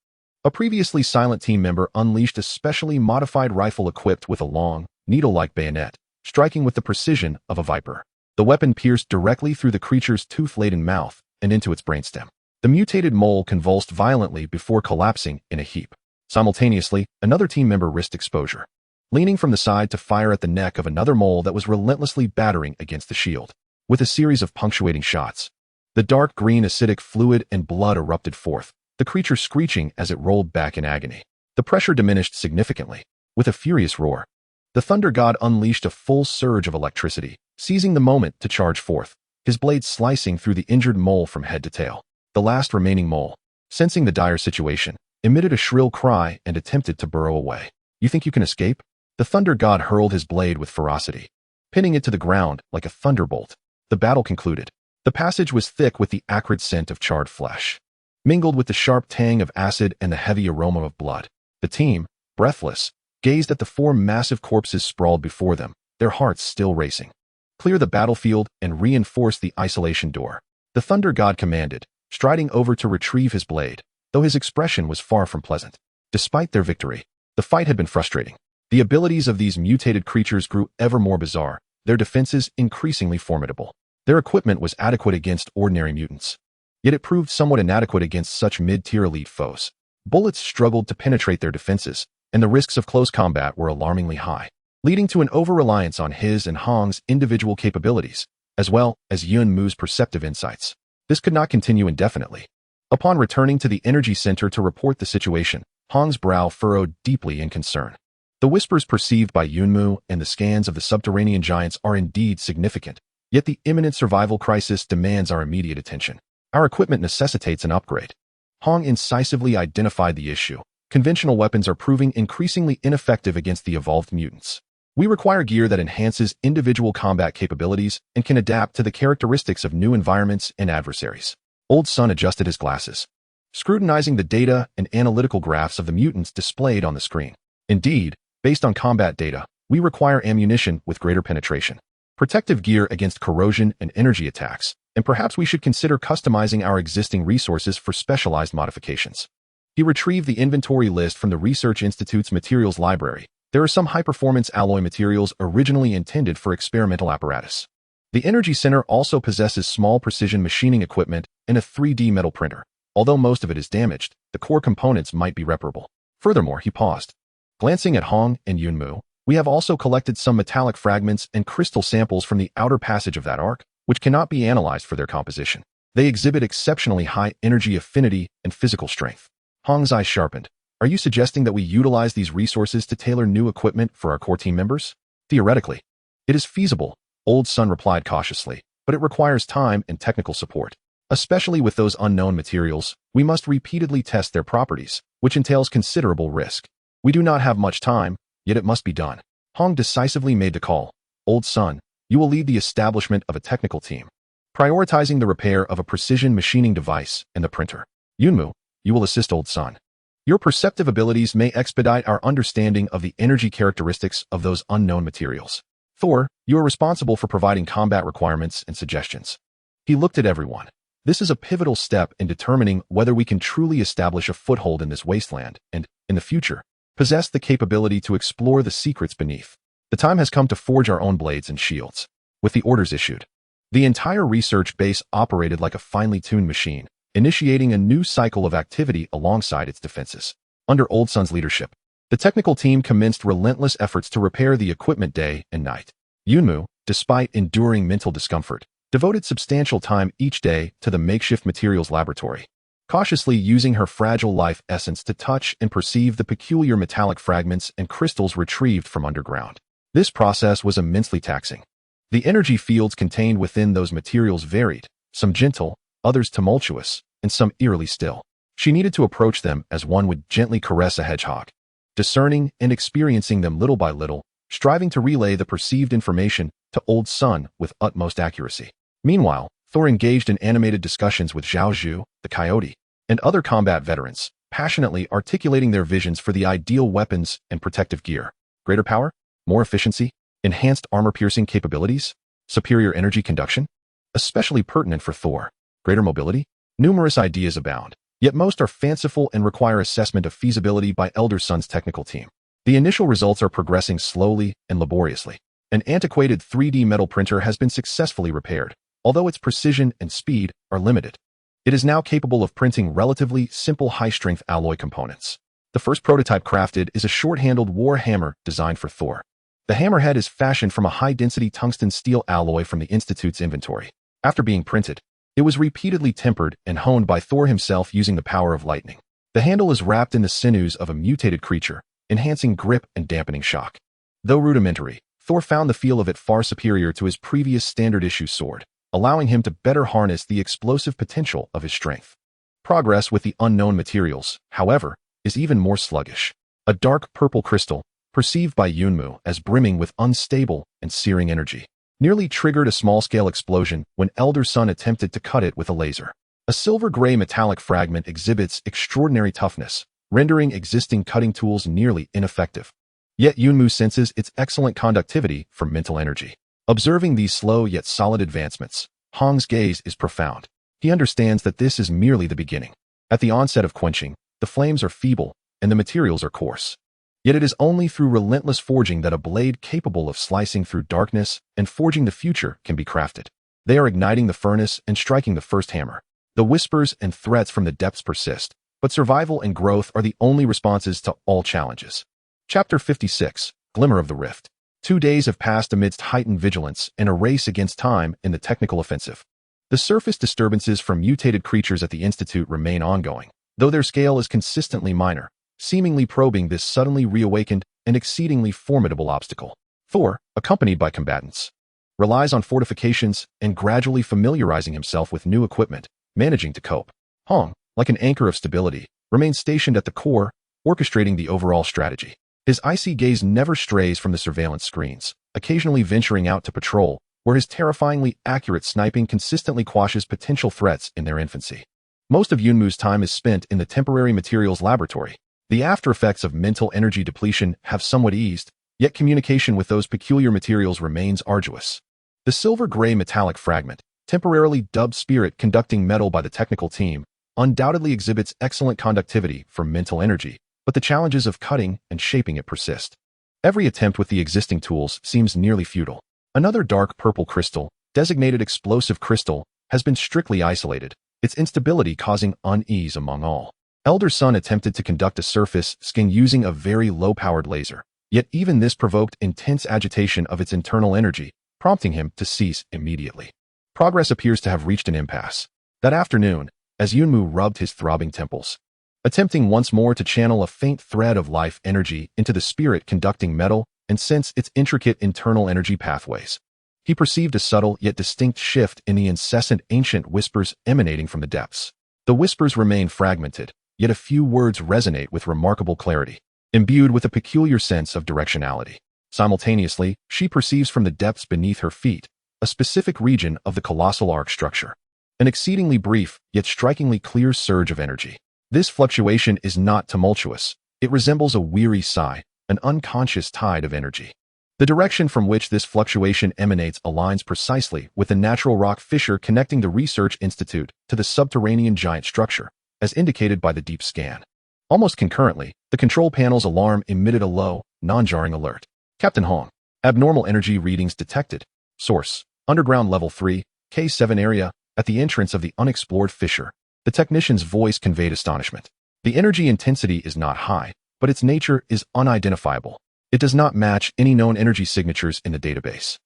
a previously silent team member unleashed a specially modified rifle equipped with a long, needle-like bayonet, striking with the precision of a viper. The weapon pierced directly through the creature's tooth-laden mouth and into its brainstem. The mutated mole convulsed violently before collapsing in a heap. Simultaneously, another team member risked exposure, leaning from the side to fire at the neck of another mole that was relentlessly battering against the shield. With a series of punctuating shots, the dark green acidic fluid and blood erupted forth, the creature screeching as it rolled back in agony. The pressure diminished significantly. With a furious roar, the Thunder God unleashed a full surge of electricity, seizing the moment to charge forth, his blade slicing through the injured mole from head to tail. The last remaining mole, sensing the dire situation, emitted a shrill cry and attempted to burrow away. You think you can escape? The Thunder God hurled his blade with ferocity, pinning it to the ground like a thunderbolt. The battle concluded. The passage was thick with the acrid scent of charred flesh, mingled with the sharp tang of acid and the heavy aroma of blood. The team, breathless, gazed at the 4 massive corpses sprawled before them, their hearts still racing. Clear the battlefield and reinforce the isolation door. The Thunder God commanded, striding over to retrieve his blade, though his expression was far from pleasant. Despite their victory, the fight had been frustrating. The abilities of these mutated creatures grew ever more bizarre, their defenses increasingly formidable. Their equipment was adequate against ordinary mutants, yet it proved somewhat inadequate against such mid-tier elite foes. Bullets struggled to penetrate their defenses, and the risks of close combat were alarmingly high. leading to an over-reliance on his and Hong's individual capabilities, as well as Yunmu's perceptive insights. This could not continue indefinitely. Upon returning to the energy center to report the situation, Hong's brow furrowed deeply in concern. The whispers perceived by Yunmu and the scans of the subterranean giants are indeed significant, yet the imminent survival crisis demands our immediate attention. Our equipment necessitates an upgrade. Hong incisively identified the issue. Conventional weapons are proving increasingly ineffective against the evolved mutants. We require gear that enhances individual combat capabilities and can adapt to the characteristics of new environments and adversaries. Old Sun adjusted his glasses, scrutinizing the data and analytical graphs of the mutants displayed on the screen. Indeed, based on combat data, we require ammunition with greater penetration, protective gear against corrosion and energy attacks, and perhaps we should consider customizing our existing resources for specialized modifications. He retrieved the inventory list from the Research Institute's materials library. There are some high-performance alloy materials originally intended for experimental apparatus. The Energy Center also possesses small precision machining equipment and a 3D metal printer. Although most of it is damaged, the core components might be reparable. Furthermore, he paused. Glancing at Hong and Yunmu, we have also collected some metallic fragments and crystal samples from the outer passage of that ark, which cannot be analyzed for their composition. They exhibit exceptionally high energy affinity and physical strength. Hong's eyes sharpened. Are you suggesting that we utilize these resources to tailor new equipment for our core team members? Theoretically, it is feasible, Old Sun replied cautiously, but it requires time and technical support. Especially with those unknown materials, we must repeatedly test their properties, which entails considerable risk. We do not have much time, yet it must be done. Hong decisively made the call. Old Sun, you will lead the establishment of a technical team, prioritizing the repair of a precision machining device and the printer. Yunmu, you will assist Old Sun. Your perceptive abilities may expedite our understanding of the energy characteristics of those unknown materials. Thor, you are responsible for providing combat requirements and suggestions. He looked at everyone. This is a pivotal step in determining whether we can truly establish a foothold in this wasteland and, in the future, possess the capability to explore the secrets beneath. The time has come to forge our own blades and shields. With the orders issued, the entire research base operated like a finely tuned machine, initiating a new cycle of activity alongside its defenses. Under Old Sun's leadership, the technical team commenced relentless efforts to repair the equipment day and night. Yunmu, despite enduring mental discomfort, devoted substantial time each day to the makeshift materials laboratory, cautiously using her fragile life essence to touch and perceive the peculiar metallic fragments and crystals retrieved from underground. This process was immensely taxing. The energy fields contained within those materials varied, some gentle, others tumultuous, and some eerily still. She needed to approach them as one would gently caress a hedgehog, discerning and experiencing them little by little, striving to relay the perceived information to Old Sun with utmost accuracy. Meanwhile, Thor engaged in animated discussions with Zhao Zhu, the coyote, and other combat veterans, passionately articulating their visions for the ideal weapons and protective gear. Greater power? More efficiency? Enhanced armor-piercing capabilities? Superior energy conduction? Especially pertinent for Thor. Greater mobility? Numerous ideas abound, yet most are fanciful and require assessment of feasibility by Elder Sun's technical team. The initial results are progressing slowly and laboriously. An antiquated 3D metal printer has been successfully repaired, although its precision and speed are limited. It is now capable of printing relatively simple high-strength alloy components. The first prototype crafted is a short-handled war hammer designed for Thor. The hammerhead is fashioned from a high-density tungsten steel alloy from the Institute's inventory. After being printed, it was repeatedly tempered and honed by Thor himself using the power of lightning. The handle is wrapped in the sinews of a mutated creature, enhancing grip and dampening shock. Though rudimentary, Thor found the feel of it far superior to his previous standard-issue sword, allowing him to better harness the explosive potential of his strength. Progress with the unknown materials, however, is even more sluggish. A dark purple crystal, perceived by Yunmu as brimming with unstable and searing energy, nearly triggered a small-scale explosion when Elder Sun attempted to cut it with a laser. A silver-gray metallic fragment exhibits extraordinary toughness, rendering existing cutting tools nearly ineffective. Yet Yunmu senses its excellent conductivity for mental energy. Observing these slow yet solid advancements, Hong's gaze is profound. He understands that this is merely the beginning. At the onset of quenching, the flames are feeble and the materials are coarse. Yet it is only through relentless forging that a blade capable of slicing through darkness and forging the future can be crafted. They are igniting the furnace and striking the first hammer. The whispers and threats from the depths persist, but survival and growth are the only responses to all challenges. Chapter 56, Glimmer of the Rift. 2 days have passed amidst heightened vigilance and a race against time in the technical offensive. The surface disturbances from mutated creatures at the Institute remain ongoing, though their scale is consistently minor, seemingly probing this suddenly reawakened and exceedingly formidable obstacle. Thor, accompanied by combatants, relies on fortifications and gradually familiarizing himself with new equipment, managing to cope. Hong, like an anchor of stability, remains stationed at the core, orchestrating the overall strategy. His icy gaze never strays from the surveillance screens, occasionally venturing out to patrol, where his terrifyingly accurate sniping consistently quashes potential threats in their infancy. Most of Yunmu's time is spent in the temporary materials laboratory. The after-effects of mental energy depletion have somewhat eased, yet communication with those peculiar materials remains arduous. The silver-gray metallic fragment, temporarily dubbed spirit conducting metal by the technical team, undoubtedly exhibits excellent conductivity for mental energy, but the challenges of cutting and shaping it persist. Every attempt with the existing tools seems nearly futile. Another dark purple crystal, designated explosive crystal, has been strictly isolated, its instability causing unease among all. Elder Sun attempted to conduct a surface scan using a very low-powered laser, yet even this provoked intense agitation of its internal energy, prompting him to cease immediately. Progress appears to have reached an impasse. That afternoon, as Yunmu rubbed his throbbing temples, attempting once more to channel a faint thread of life energy into the spirit conducting metal and sense its intricate internal energy pathways, he perceived a subtle yet distinct shift in the incessant ancient whispers emanating from the depths. The whispers remain fragmented, yet a few words resonate with remarkable clarity, imbued with a peculiar sense of directionality. Simultaneously, she perceives from the depths beneath her feet a specific region of the colossal arc structure, an exceedingly brief yet strikingly clear surge of energy. This fluctuation is not tumultuous. It resembles a weary sigh, an unconscious tide of energy. The direction from which this fluctuation emanates aligns precisely with the natural rock fissure connecting the Research Institute to the subterranean giant structure, as indicated by the deep scan. Almost concurrently, the control panel's alarm emitted a low, non-jarring alert. Captain Hong, abnormal energy readings detected. Source, underground level 3, K7 area, at the entrance of the unexplored fissure. The technician's voice conveyed astonishment. The energy intensity is not high, but its nature is unidentifiable. It does not match any known energy signatures in the database.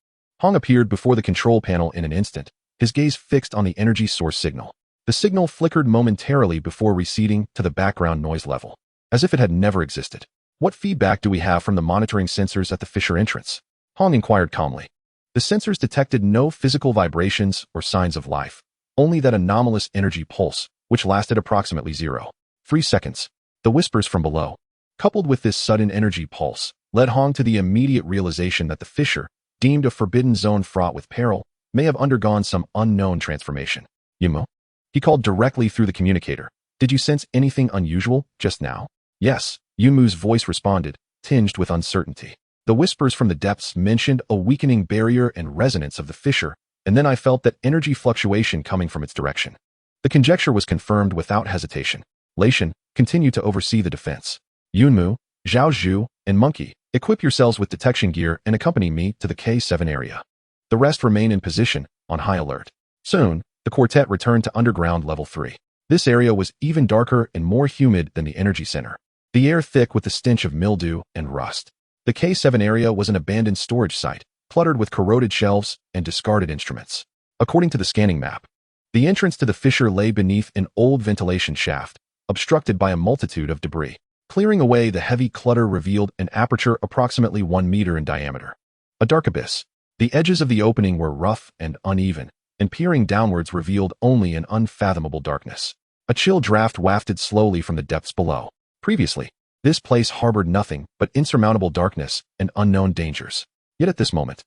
Hong appeared before the control panel in an instant, his gaze fixed on the energy source signal. The signal flickered momentarily before receding to the background noise level, as if it had never existed. What feedback do we have from the monitoring sensors at the fissure entrance? Hong inquired calmly. The sensors detected no physical vibrations or signs of life, only that anomalous energy pulse, which lasted approximately 0.3 seconds. The whispers from below, coupled with this sudden energy pulse, led Hong to the immediate realization that the fissure, deemed a forbidden zone fraught with peril, may have undergone some unknown transformation. Yunmu? He called directly through the communicator. Did you sense anything unusual just now? Yes, Yunmu's voice responded, tinged with uncertainty. The whispers from the depths mentioned a weakening barrier and resonance of the fissure, and then I felt that energy fluctuation coming from its direction. The conjecture was confirmed without hesitation. Laishan, continue to oversee the defense. Yunmu, Zhao Zhu, and Monkey, equip yourselves with detection gear and accompany me to the K7 area. The rest remain in position, on high alert. Soon, the quartet returned to underground level 3. This area was even darker and more humid than the energy center, the air thick with the stench of mildew and rust. The K7 area was an abandoned storage site, cluttered with corroded shelves and discarded instruments. According to the scanning map, the entrance to the fissure lay beneath an old ventilation shaft, obstructed by a multitude of debris. Clearing away the heavy clutter revealed an aperture approximately 1 meter in diameter. A dark abyss. The edges of the opening were rough and uneven, and peering downwards revealed only an unfathomable darkness. A chill draft wafted slowly from the depths below. Previously, this place harbored nothing but insurmountable darkness and unknown dangers. Yet at this moment,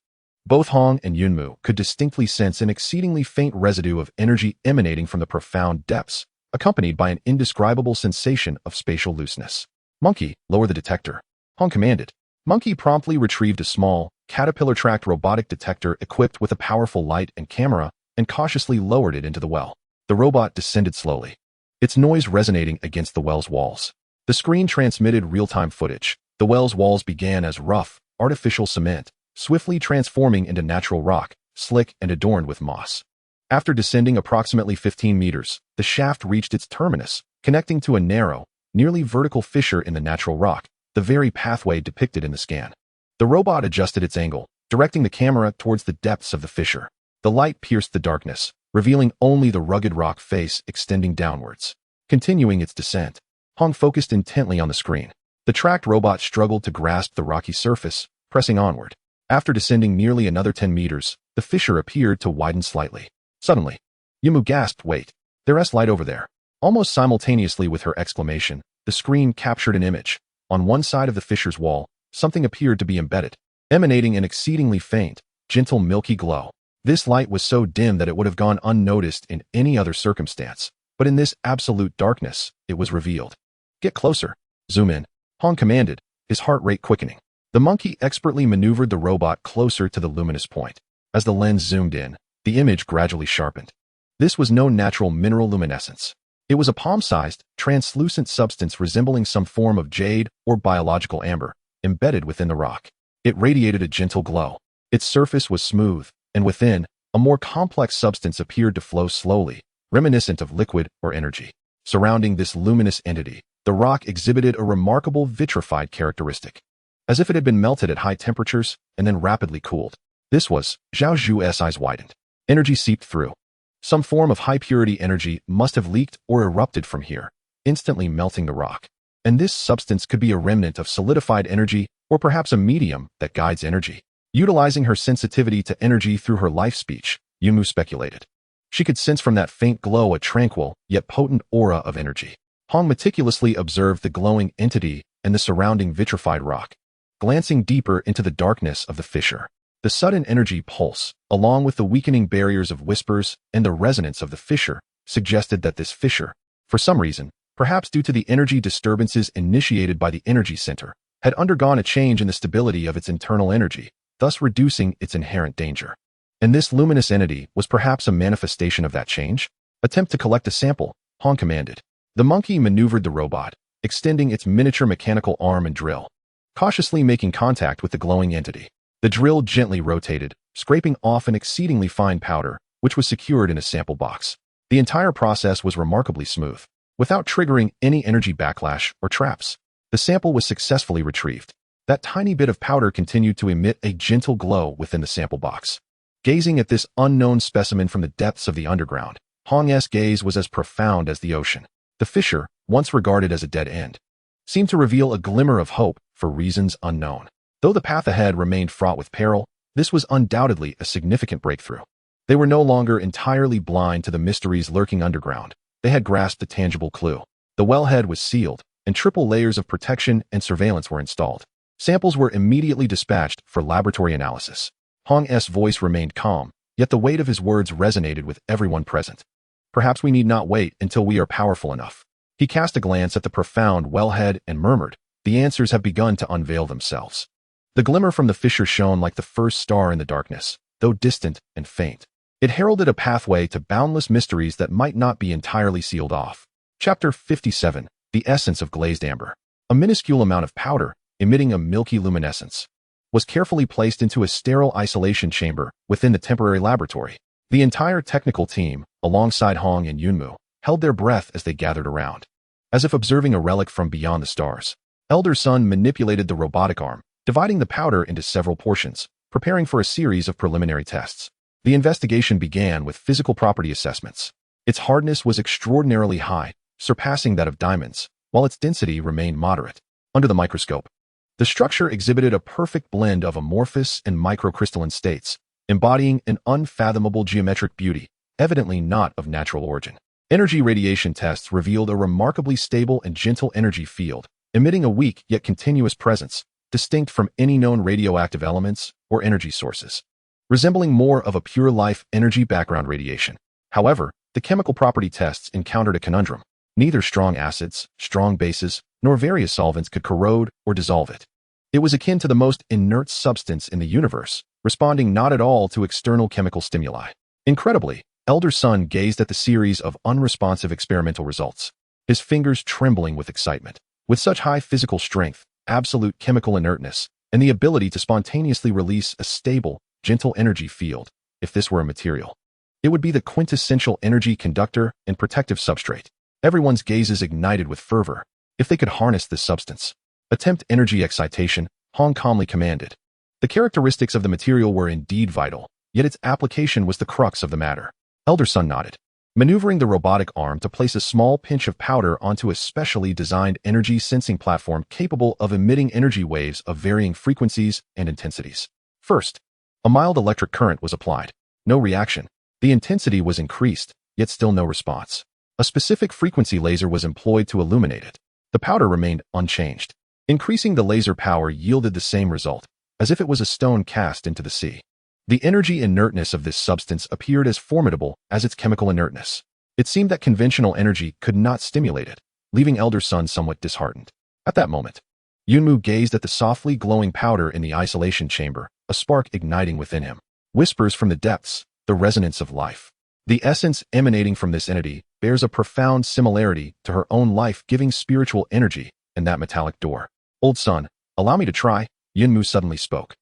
both Hong and Yunmu could distinctly sense an exceedingly faint residue of energy emanating from the profound depths, accompanied by an indescribable sensation of spatial looseness. Monkey, lower the detector. Hong commanded. Monkey promptly retrieved a small, caterpillar-tracked robotic detector equipped with a powerful light and camera and cautiously lowered it into the well. The robot descended slowly, its noise resonating against the well's walls. The screen transmitted real-time footage. The well's walls began as rough, artificial cement, swiftly transforming into natural rock, slick and adorned with moss. After descending approximately 15 meters, the shaft reached its terminus, connecting to a narrow, nearly vertical fissure in the natural rock, the very pathway depicted in the scan. The robot adjusted its angle, directing the camera towards the depths of the fissure. The light pierced the darkness, revealing only the rugged rock face extending downwards. Continuing its descent, Hong focused intently on the screen. The tracked robot struggled to grasp the rocky surface, pressing onward. After descending nearly another 10 meters, the fissure appeared to widen slightly. Suddenly, Yimu gasped, "Wait, there's light over there." Almost simultaneously with her exclamation, the screen captured an image. On one side of the fissure's wall, something appeared to be embedded, emanating an exceedingly faint, gentle milky glow. This light was so dim that it would have gone unnoticed in any other circumstance, but in this absolute darkness, it was revealed. "Get closer. Zoom in," Hong commanded, his heart rate quickening. The monkey expertly maneuvered the robot closer to the luminous point. As the lens zoomed in, the image gradually sharpened. This was no natural mineral luminescence. It was a palm-sized, translucent substance resembling some form of jade or biological amber, embedded within the rock. It radiated a gentle glow. Its surface was smooth, and within, a more complex substance appeared to flow slowly, reminiscent of liquid or energy. Surrounding this luminous entity, the rock exhibited a remarkable vitrified characteristic, as if it had been melted at high temperatures and then rapidly cooled. This was, Zhao Zhu's eyes widened. Energy seeped through. Some form of high-purity energy must have leaked or erupted from here, instantly melting the rock. And this substance could be a remnant of solidified energy or perhaps a medium that guides energy. Utilizing her sensitivity to energy through her life speech, Yumu speculated. She could sense from that faint glow a tranquil, yet potent aura of energy. Hong meticulously observed the glowing entity and the surrounding vitrified rock. Glancing deeper into the darkness of the fissure, the sudden energy pulse, along with the weakening barriers of whispers and the resonance of the fissure, suggested that this fissure, for some reason, perhaps due to the energy disturbances initiated by the energy center, had undergone a change in the stability of its internal energy, thus reducing its inherent danger. And this luminous entity was perhaps a manifestation of that change? Attempt to collect a sample, Hong commanded. The monkey maneuvered the robot, extending its miniature mechanical arm and drill, cautiously making contact with the glowing entity. The drill gently rotated, scraping off an exceedingly fine powder, which was secured in a sample box. The entire process was remarkably smooth, without triggering any energy backlash or traps. The sample was successfully retrieved. That tiny bit of powder continued to emit a gentle glow within the sample box. Gazing at this unknown specimen from the depths of the underground, Hong's gaze was as profound as the ocean. The fissure, once regarded as a dead end, seemed to reveal a glimmer of hope for reasons unknown. Though the path ahead remained fraught with peril, this was undoubtedly a significant breakthrough. They were no longer entirely blind to the mysteries lurking underground. They had grasped a tangible clue. The wellhead was sealed, and triple layers of protection and surveillance were installed. Samples were immediately dispatched for laboratory analysis. Hong's voice remained calm, yet the weight of his words resonated with everyone present. Perhaps we need not wait until we are powerful enough. He cast a glance at the profound wellhead and murmured, "The answers have begun to unveil themselves." The glimmer from the fissure shone like the first star in the darkness, though distant and faint. It heralded a pathway to boundless mysteries that might not be entirely sealed off. Chapter 57, The Essence of Glazed Amber. A minuscule amount of powder, emitting a milky luminescence, was carefully placed into a sterile isolation chamber within the temporary laboratory. The entire technical team, alongside Hong and Yunmu, held their breath as they gathered around, as if observing a relic from beyond the stars. Elder Sun manipulated the robotic arm, dividing the powder into several portions, preparing for a series of preliminary tests. The investigation began with physical property assessments. Its hardness was extraordinarily high, surpassing that of diamonds, while its density remained moderate. Under the microscope, the structure exhibited a perfect blend of amorphous and microcrystalline states, embodying an unfathomable geometric beauty, evidently not of natural origin. Energy radiation tests revealed a remarkably stable and gentle energy field, emitting a weak yet continuous presence, distinct from any known radioactive elements or energy sources, resembling more of a pure life energy background radiation. However, the chemical property tests encountered a conundrum. Neither strong acids, strong bases, nor various solvents could corrode or dissolve it. It was akin to the most inert substance in the universe, responding not at all to external chemical stimuli. Incredibly, Elder Sun gazed at the series of unresponsive experimental results, his fingers trembling with excitement. With such high physical strength, absolute chemical inertness, and the ability to spontaneously release a stable, gentle energy field, if this were a material, it would be the quintessential energy conductor and protective substrate. Everyone's gazes ignited with fervor. If they could harness this substance. Attempt energy excitation, Hong calmly commanded. The characteristics of the material were indeed vital, yet its application was the crux of the matter. Elder Sun nodded, maneuvering the robotic arm to place a small pinch of powder onto a specially designed energy sensing platform capable of emitting energy waves of varying frequencies and intensities. First, a mild electric current was applied. No reaction. The intensity was increased, yet still no response. A specific frequency laser was employed to illuminate it. The powder remained unchanged. Increasing the laser power yielded the same result, as if it was a stone cast into the sea. The energy inertness of this substance appeared as formidable as its chemical inertness. It seemed that conventional energy could not stimulate it, leaving Elder Sun somewhat disheartened. At that moment, Yunmu gazed at the softly glowing powder in the isolation chamber, a spark igniting within him. Whispers from the depths, the resonance of life. The essence emanating from this entity bears a profound similarity to her own life-giving spiritual energy in that metallic door. Old Sun, allow me to try, Yunmu suddenly spoke.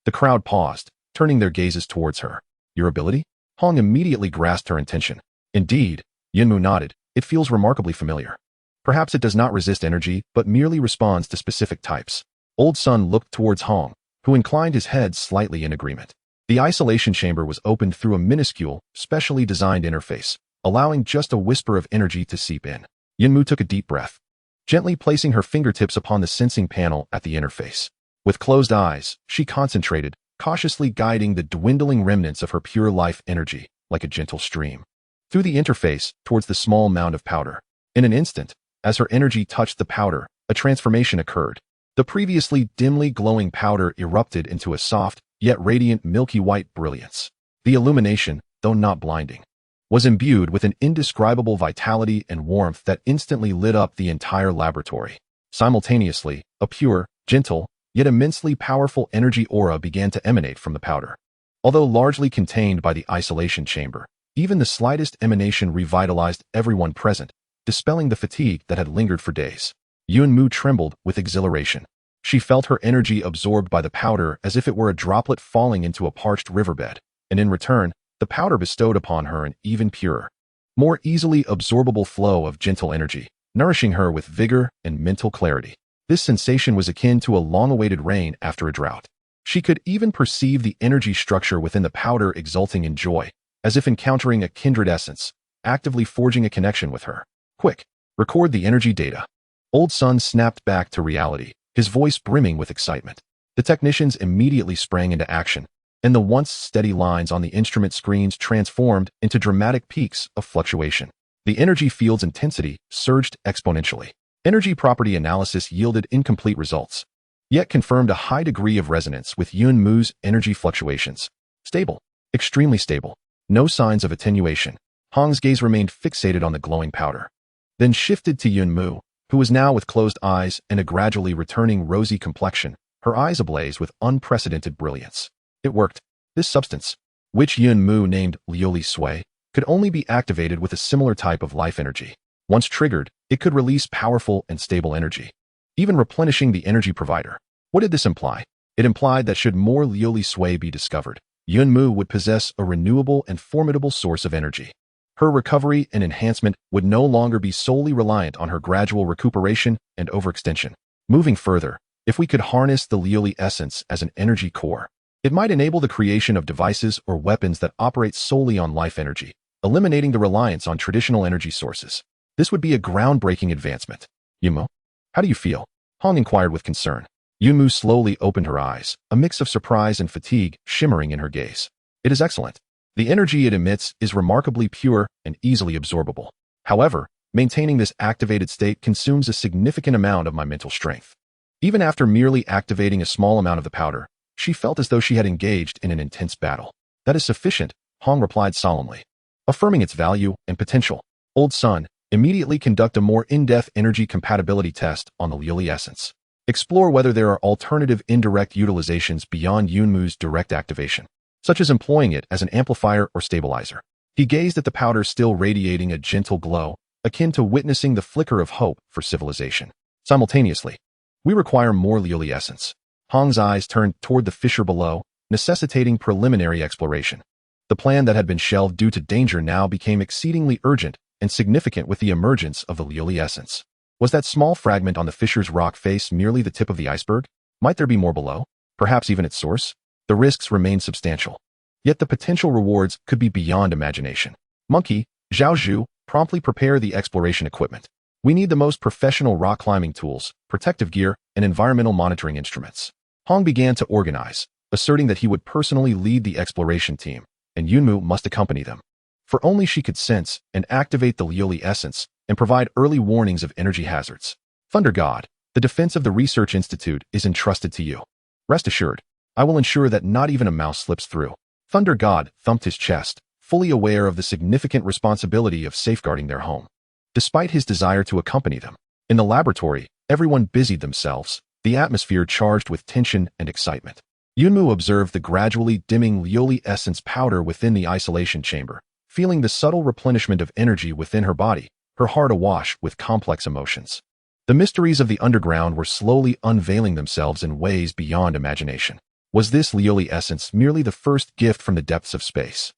The crowd paused, turning their gazes towards her. Your ability? Hong immediately grasped her intention. Indeed, Yunmu nodded, it feels remarkably familiar. Perhaps it does not resist energy, but merely responds to specific types. Old Sun looked towards Hong, who inclined his head slightly in agreement. The isolation chamber was opened through a minuscule, specially designed interface, allowing just a whisper of energy to seep in. Yunmu took a deep breath, gently placing her fingertips upon the sensing panel at the interface. With closed eyes, she concentrated, cautiously guiding the dwindling remnants of her pure life energy, like a gentle stream, through the interface towards the small mound of powder. In an instant, as her energy touched the powder, a transformation occurred. The previously dimly glowing powder erupted into a soft, yet radiant milky white brilliance. The illumination, though not blinding, was imbued with an indescribable vitality and warmth that instantly lit up the entire laboratory. Simultaneously, a pure, gentle, yet immensely powerful energy aura began to emanate from the powder. Although largely contained by the isolation chamber, even the slightest emanation revitalized everyone present, dispelling the fatigue that had lingered for days. Yunmu trembled with exhilaration. She felt her energy absorbed by the powder as if it were a droplet falling into a parched riverbed, and in return, the powder bestowed upon her an even purer, more easily absorbable flow of gentle energy, nourishing her with vigor and mental clarity. This sensation was akin to a long-awaited rain after a drought. She could even perceive the energy structure within the powder exulting in joy, as if encountering a kindred essence, actively forging a connection with her. Quick, record the energy data. Old Sun snapped back to reality, his voice brimming with excitement. The technicians immediately sprang into action, and the once steady lines on the instrument screens transformed into dramatic peaks of fluctuation. The energy field's intensity surged exponentially. Energy property analysis yielded incomplete results, yet confirmed a high degree of resonance with Yunmu's energy fluctuations. Stable. Extremely stable. No signs of attenuation. Hong's gaze remained fixated on the glowing powder, then shifted to Yunmu, who was now with closed eyes and a gradually returning rosy complexion, her eyes ablaze with unprecedented brilliance. It worked. This substance, which Yunmu named Lioli Sui, could only be activated with a similar type of life energy. Once triggered, it could release powerful and stable energy, even replenishing the energy provider. What did this imply? It implied that should more Lioli Sui be discovered, Yunmu would possess a renewable and formidable source of energy. Her recovery and enhancement would no longer be solely reliant on her gradual recuperation and overextension. Moving further, if we could harness the Lioli essence as an energy core, it might enable the creation of devices or weapons that operate solely on life energy, eliminating the reliance on traditional energy sources. This would be a groundbreaking advancement. Yunmu, how do you feel? Hong inquired with concern. Yunmu slowly opened her eyes, a mix of surprise and fatigue shimmering in her gaze. It is excellent. The energy it emits is remarkably pure and easily absorbable. However, maintaining this activated state consumes a significant amount of my mental strength. Even after merely activating a small amount of the powder, she felt as though she had engaged in an intense battle. That is sufficient, Hong replied solemnly, affirming its value and potential. Old Sun, immediately conduct a more in-depth energy compatibility test on the Lioli essence. Explore whether there are alternative indirect utilizations beyond Yunmu's direct activation, such as employing it as an amplifier or stabilizer. He gazed at the powder still radiating a gentle glow, akin to witnessing the flicker of hope for civilization. Simultaneously, we require more Lioli essence. Hong's eyes turned toward the fissure below, necessitating preliminary exploration. The plan that had been shelved due to danger now became exceedingly urgent and significant with the emergence of the Lioli essence. Was that small fragment on the fissure's rock face merely the tip of the iceberg? Might there be more below? perhaps even its source? The risks remain substantial. Yet the potential rewards could be beyond imagination. Monkey, Zhaozhu, promptly prepare the exploration equipment. We need the most professional rock climbing tools, protective gear, and environmental monitoring instruments. Hong began to organize, asserting that he would personally lead the exploration team, and Yunmu must accompany them. For only she could sense and activate the Lioli essence and provide early warnings of energy hazards. Thunder God, the defense of the Research Institute is entrusted to you. Rest assured, I will ensure that not even a mouse slips through. Thunder God thumped his chest, fully aware of the significant responsibility of safeguarding their home. Despite his desire to accompany them, in the laboratory, everyone busied themselves, the atmosphere charged with tension and excitement. Yunmu observed the gradually dimming Lioli essence powder within the isolation chamber, feeling the subtle replenishment of energy within her body, her heart awash with complex emotions. The mysteries of the underground were slowly unveiling themselves in ways beyond imagination. Was this Lioli essence merely the first gift from the depths of space,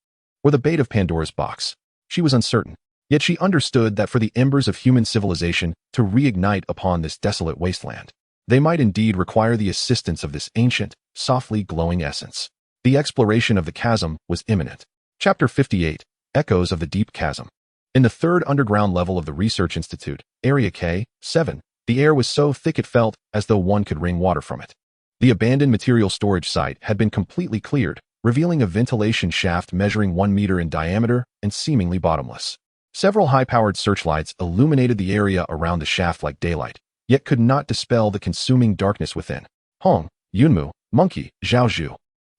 or the bait of Pandora's box? She was uncertain, yet she understood that for the embers of human civilization to reignite upon this desolate wasteland, they might indeed require the assistance of this ancient, softly glowing essence. The exploration of the chasm was imminent. Chapter 58, Echoes of the Deep Chasm. In the third underground level of the Research Institute, Area K7, the air was so thick it felt as though one could wring water from it. The abandoned material storage site had been completely cleared, revealing a ventilation shaft measuring 1 meter in diameter and seemingly bottomless. Several high-powered searchlights illuminated the area around the shaft like daylight, yet could not dispel the consuming darkness within. Hong, Yunmu, Monkey, Zhaozhu,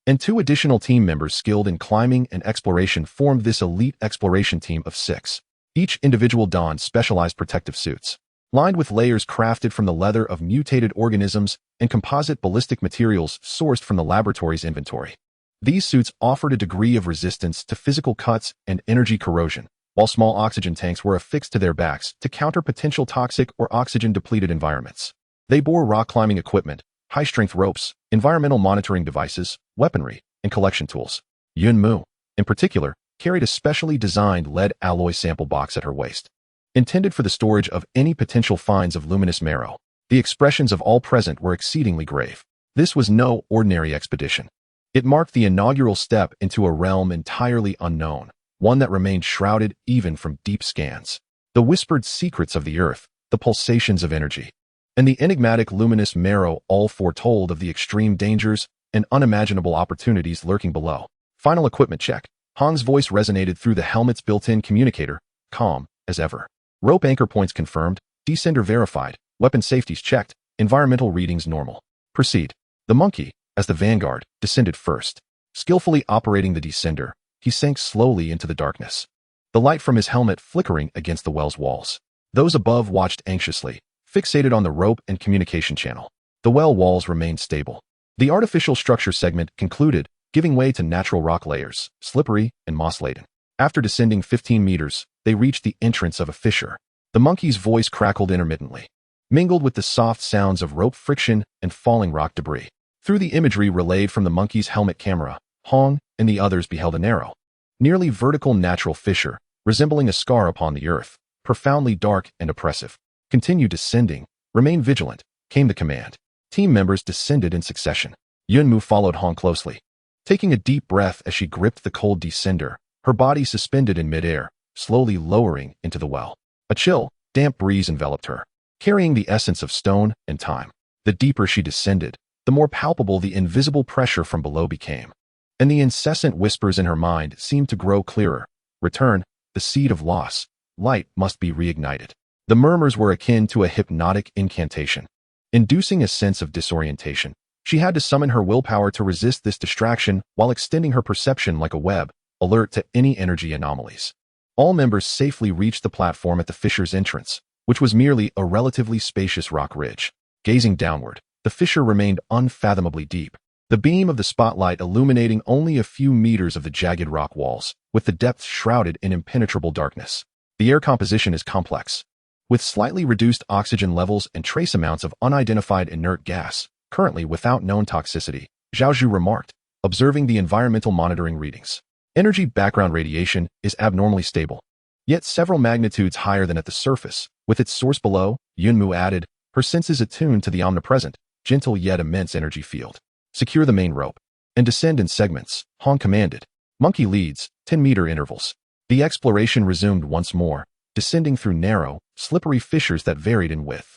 and 2 additional team members skilled in climbing and exploration formed this elite exploration team of 6. Each individual donned specialized protective suits, lined with layers crafted from the leather of mutated organisms and composite ballistic materials sourced from the laboratory's inventory. These suits offered a degree of resistance to physical cuts and energy corrosion, while small oxygen tanks were affixed to their backs to counter potential toxic or oxygen-depleted environments. They bore rock climbing equipment, high-strength ropes, environmental monitoring devices, weaponry, and collection tools. Yunmu, in particular, carried a specially designed lead alloy sample box at her waist, intended for the storage of any potential finds of luminous marrow. The expressions of all present were exceedingly grave. This was no ordinary expedition. It marked the inaugural step into a realm entirely unknown, one that remained shrouded even from deep scans. The whispered secrets of the earth, the pulsations of energy, and the enigmatic luminous marrow all foretold of the extreme dangers and unimaginable opportunities lurking below. Final equipment check. Hong's voice resonated through the helmet's built-in communicator, calm as ever. Rope anchor points confirmed, descender verified, weapon safeties checked, environmental readings normal. Proceed. The monkey, as the vanguard, descended first. Skillfully operating the descender, he sank slowly into the darkness, the light from his helmet flickering against the well's walls. Those above watched anxiously, fixated on the rope and communication channel. The well walls remained stable. The artificial structure segment concluded, giving way to natural rock layers, slippery and moss-laden. After descending 15 meters, they reached the entrance of a fissure. The monkey's voice crackled intermittently, mingled with the soft sounds of rope friction and falling rock debris. Through the imagery relayed from the monkey's helmet camera, Hong and the others beheld a narrow, nearly vertical natural fissure, resembling a scar upon the earth, profoundly dark and oppressive. Continue descending. Remain vigilant, came the command. Team members descended in succession. Yunmu followed Hong closely, taking a deep breath as she gripped the cold descender, her body suspended in midair, slowly lowering into the well. A chill, damp breeze enveloped her, carrying the essence of stone and time. The deeper she descended, the more palpable the invisible pressure from below became, and the incessant whispers in her mind seemed to grow clearer. Return, the seed of loss. Light must be reignited. The murmurs were akin to a hypnotic incantation, inducing a sense of disorientation. She had to summon her willpower to resist this distraction while extending her perception like a web, alert to any energy anomalies. All members safely reached the platform at the fissure's entrance, which was merely a relatively spacious rock ridge. Gazing downward, the fissure remained unfathomably deep, the beam of the spotlight illuminating only a few meters of the jagged rock walls, with the depths shrouded in impenetrable darkness. The air composition is complex, with slightly reduced oxygen levels and trace amounts of unidentified inert gas, currently without known toxicity, Zhaozhu remarked, observing the environmental monitoring readings. Energy background radiation is abnormally stable, yet several magnitudes higher than at the surface. With its source below, Yunmu added, her senses attuned to the omnipresent, gentle yet immense energy field. Secure the main rope and descend in segments, Hong commanded. Monkey leads, 10-meter intervals. The exploration resumed once more, descending through narrow, slippery fissures that varied in width.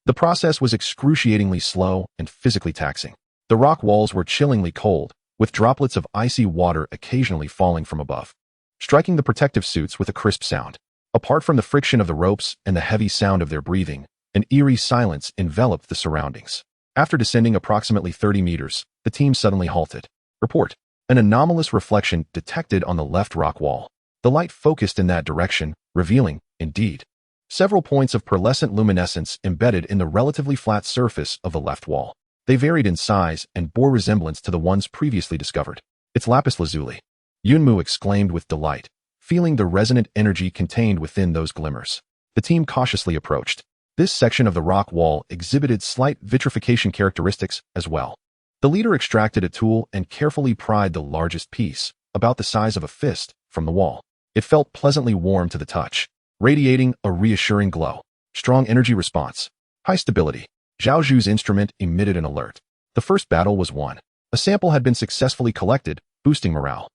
The process was excruciatingly slow and physically taxing. The rock walls were chillingly cold, with droplets of icy water occasionally falling from above, striking the protective suits with a crisp sound. Apart from the friction of the ropes and the heavy sound of their breathing, an eerie silence enveloped the surroundings. After descending approximately 30 meters, the team suddenly halted. Report. An anomalous reflection detected on the left rock wall. The light focused in that direction, revealing, indeed, several points of pearlescent luminescence embedded in the relatively flat surface of the left wall. They varied in size and bore resemblance to the ones previously discovered. It's lapis lazuli, Yunmu exclaimed with delight, feeling the resonant energy contained within those glimmers. The team cautiously approached. This section of the rock wall exhibited slight vitrification characteristics as well. The leader extracted a tool and carefully pried the largest piece, about the size of a fist, from the wall. It felt pleasantly warm to the touch, radiating a reassuring glow. Strong energy response. High stability. Zhao Zhu's instrument emitted an alert. The first battle was won. A sample had been successfully collected, boosting morale.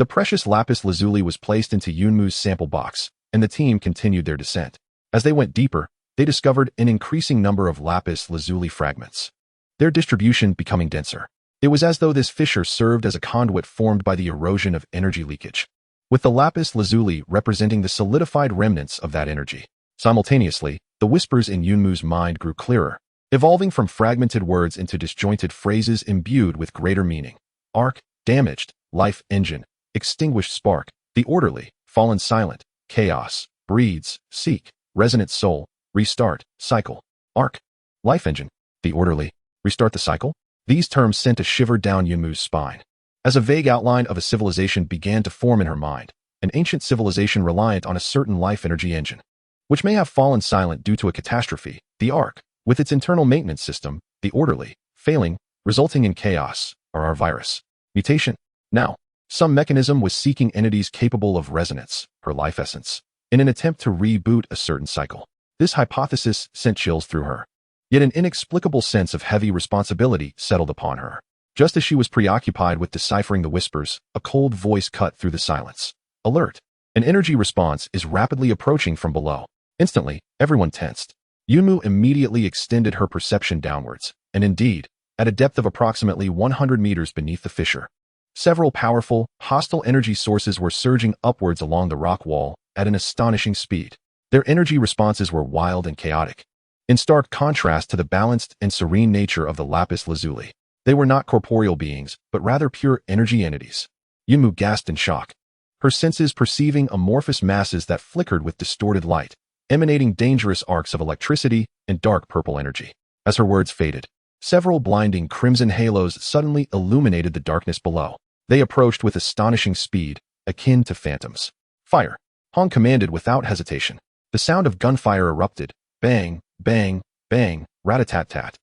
The precious lapis lazuli was placed into Yunmu's sample box, and the team continued their descent. As they went deeper, they discovered an increasing number of lapis lazuli fragments, their distribution becoming denser. It was as though this fissure served as a conduit formed by the erosion of energy leakage, with the lapis lazuli representing the solidified remnants of that energy. Simultaneously, the whispers in Yunmu's mind grew clearer, evolving from fragmented words into disjointed phrases imbued with greater meaning. Ark, damaged, life engine, extinguished spark, the orderly, fallen silent, chaos, breeds, seek, resonant soul, restart, cycle. Ark, life engine, the orderly, restart the cycle? These terms sent a shiver down Yunmu's spine. As a vague outline of a civilization began to form in her mind, an ancient civilization reliant on a certain life energy engine, which may have fallen silent due to a catastrophe, the Ark, with its internal maintenance system, the orderly, failing, resulting in chaos, or our virus. Mutation. Now, some mechanism was seeking entities capable of resonance, her life essence, in an attempt to reboot a certain cycle. This hypothesis sent chills through her. Yet an inexplicable sense of heavy responsibility settled upon her. Just as she was preoccupied with deciphering the whispers, a cold voice cut through the silence. Alert! An energy response is rapidly approaching from below. Instantly, everyone tensed. Yunmu immediately extended her perception downwards, and indeed, at a depth of approximately 100 meters beneath the fissure, several powerful, hostile energy sources were surging upwards along the rock wall at an astonishing speed. Their energy responses were wild and chaotic, in stark contrast to the balanced and serene nature of the lapis lazuli. They were not corporeal beings, but rather pure energy entities. Yunmu gasped in shock, her senses perceiving amorphous masses that flickered with distorted light, emanating dangerous arcs of electricity and dark purple energy. As her words faded, several blinding crimson halos suddenly illuminated the darkness below. They approached with astonishing speed, akin to phantoms. Fire! Hong commanded without hesitation. The sound of gunfire erupted. Bang, bang, bang, rat-a-tat-tat.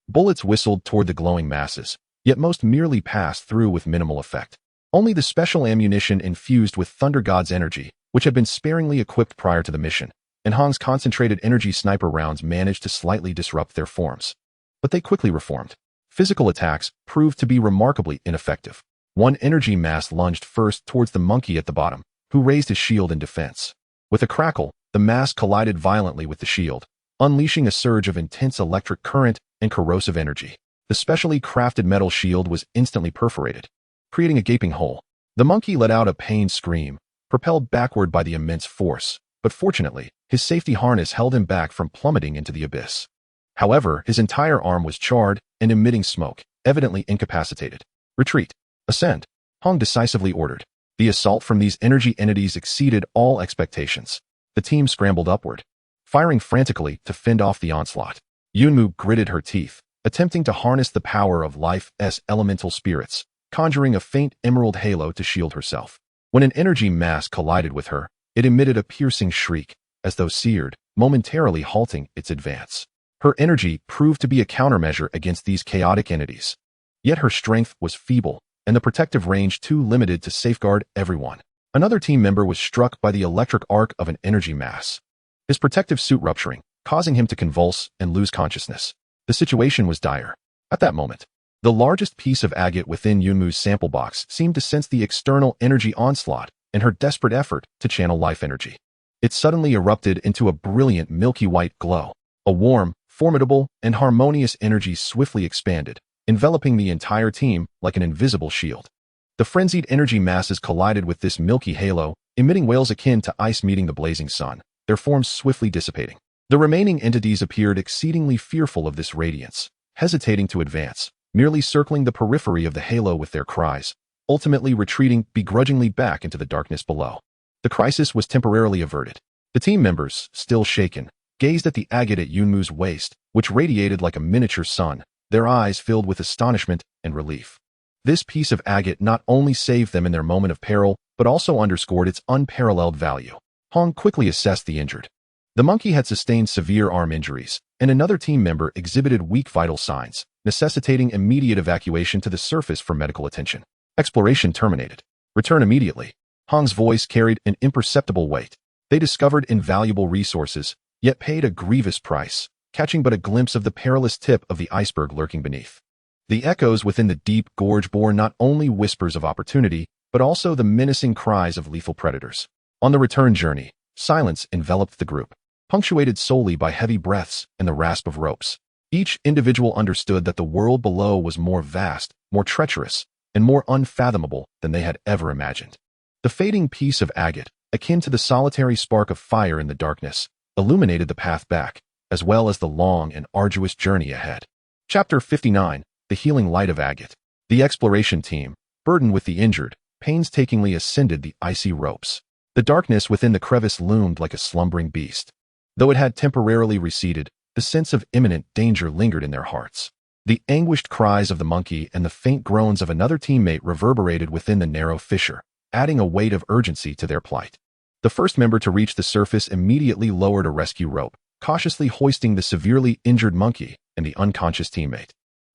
Bullets whistled toward the glowing masses, yet most merely passed through with minimal effect. Only the special ammunition infused with Thunder God's energy, which had been sparingly equipped prior to the mission, and Hong's concentrated energy sniper rounds managed to slightly disrupt their forms. But they quickly reformed. Physical attacks proved to be remarkably ineffective. One energy mass lunged first towards the monkey at the bottom, who raised his shield in defense. With a crackle, the mass collided violently with the shield, unleashing a surge of intense electric current and corrosive energy. The specially crafted metal shield was instantly perforated, creating a gaping hole. The monkey let out a pained scream, propelled backward by the immense force, but fortunately, his safety harness held him back from plummeting into the abyss. However, his entire arm was charred and emitting smoke, evidently incapacitated. Retreat. Ascend. Hong decisively ordered. The assault from these energy entities exceeded all expectations. The team scrambled upward, firing frantically to fend off the onslaught. Yunmu gritted her teeth, attempting to harness the power of life's elemental spirits, conjuring a faint emerald halo to shield herself. When an energy mass collided with her, it emitted a piercing shriek, as though seared, momentarily halting its advance. Her energy proved to be a countermeasure against these chaotic entities. Yet her strength was feeble, and the protective range too limited to safeguard everyone. Another team member was struck by the electric arc of an energy mass, his protective suit rupturing, causing him to convulse and lose consciousness. The situation was dire. At that moment, The largest piece of agate within Yunmu's sample box seemed to sense the external energy onslaught and her desperate effort to channel life energy. It suddenly erupted into a brilliant milky white glow. A warm, formidable, and harmonious energy swiftly expanded, enveloping the entire team like an invisible shield. The frenzied energy masses collided with this milky halo, emitting wails akin to ice meeting the blazing sun, their forms swiftly dissipating. The remaining entities appeared exceedingly fearful of this radiance, hesitating to advance, merely circling the periphery of the halo with their cries, ultimately retreating begrudgingly back into the darkness below. The crisis was temporarily averted. The team members, still shaken, gazed at the agate at Yunmu's waist, which radiated like a miniature sun, their eyes filled with astonishment and relief. This piece of agate not only saved them in their moment of peril, but also underscored its unparalleled value. Hong quickly assessed the injured. The monkey had sustained severe arm injuries, and another team member exhibited weak vital signs, necessitating immediate evacuation to the surface for medical attention. Exploration terminated. Return immediately. Hong's voice carried an imperceptible weight. They discovered invaluable resources, yet paid a grievous price, catching but a glimpse of the perilous tip of the iceberg lurking beneath. The echoes within the deep gorge bore not only whispers of opportunity, but also the menacing cries of lethal predators. On the return journey, silence enveloped the group, punctuated solely by heavy breaths and the rasp of ropes. Each individual understood that the world below was more vast, more treacherous, and more unfathomable than they had ever imagined. The fading piece of agate, akin to the solitary spark of fire in the darkness, illuminated the path back, as well as the long and arduous journey ahead. Chapter 59, The Healing Light of Agate. The exploration team, burdened with the injured, painstakingly ascended the icy ropes. The darkness within the crevice loomed like a slumbering beast. Though it had temporarily receded, the sense of imminent danger lingered in their hearts. The anguished cries of the monkey and the faint groans of another teammate reverberated within the narrow fissure, adding a weight of urgency to their plight. The first member to reach the surface immediately lowered a rescue rope, cautiously hoisting the severely injured monkey and the unconscious teammate.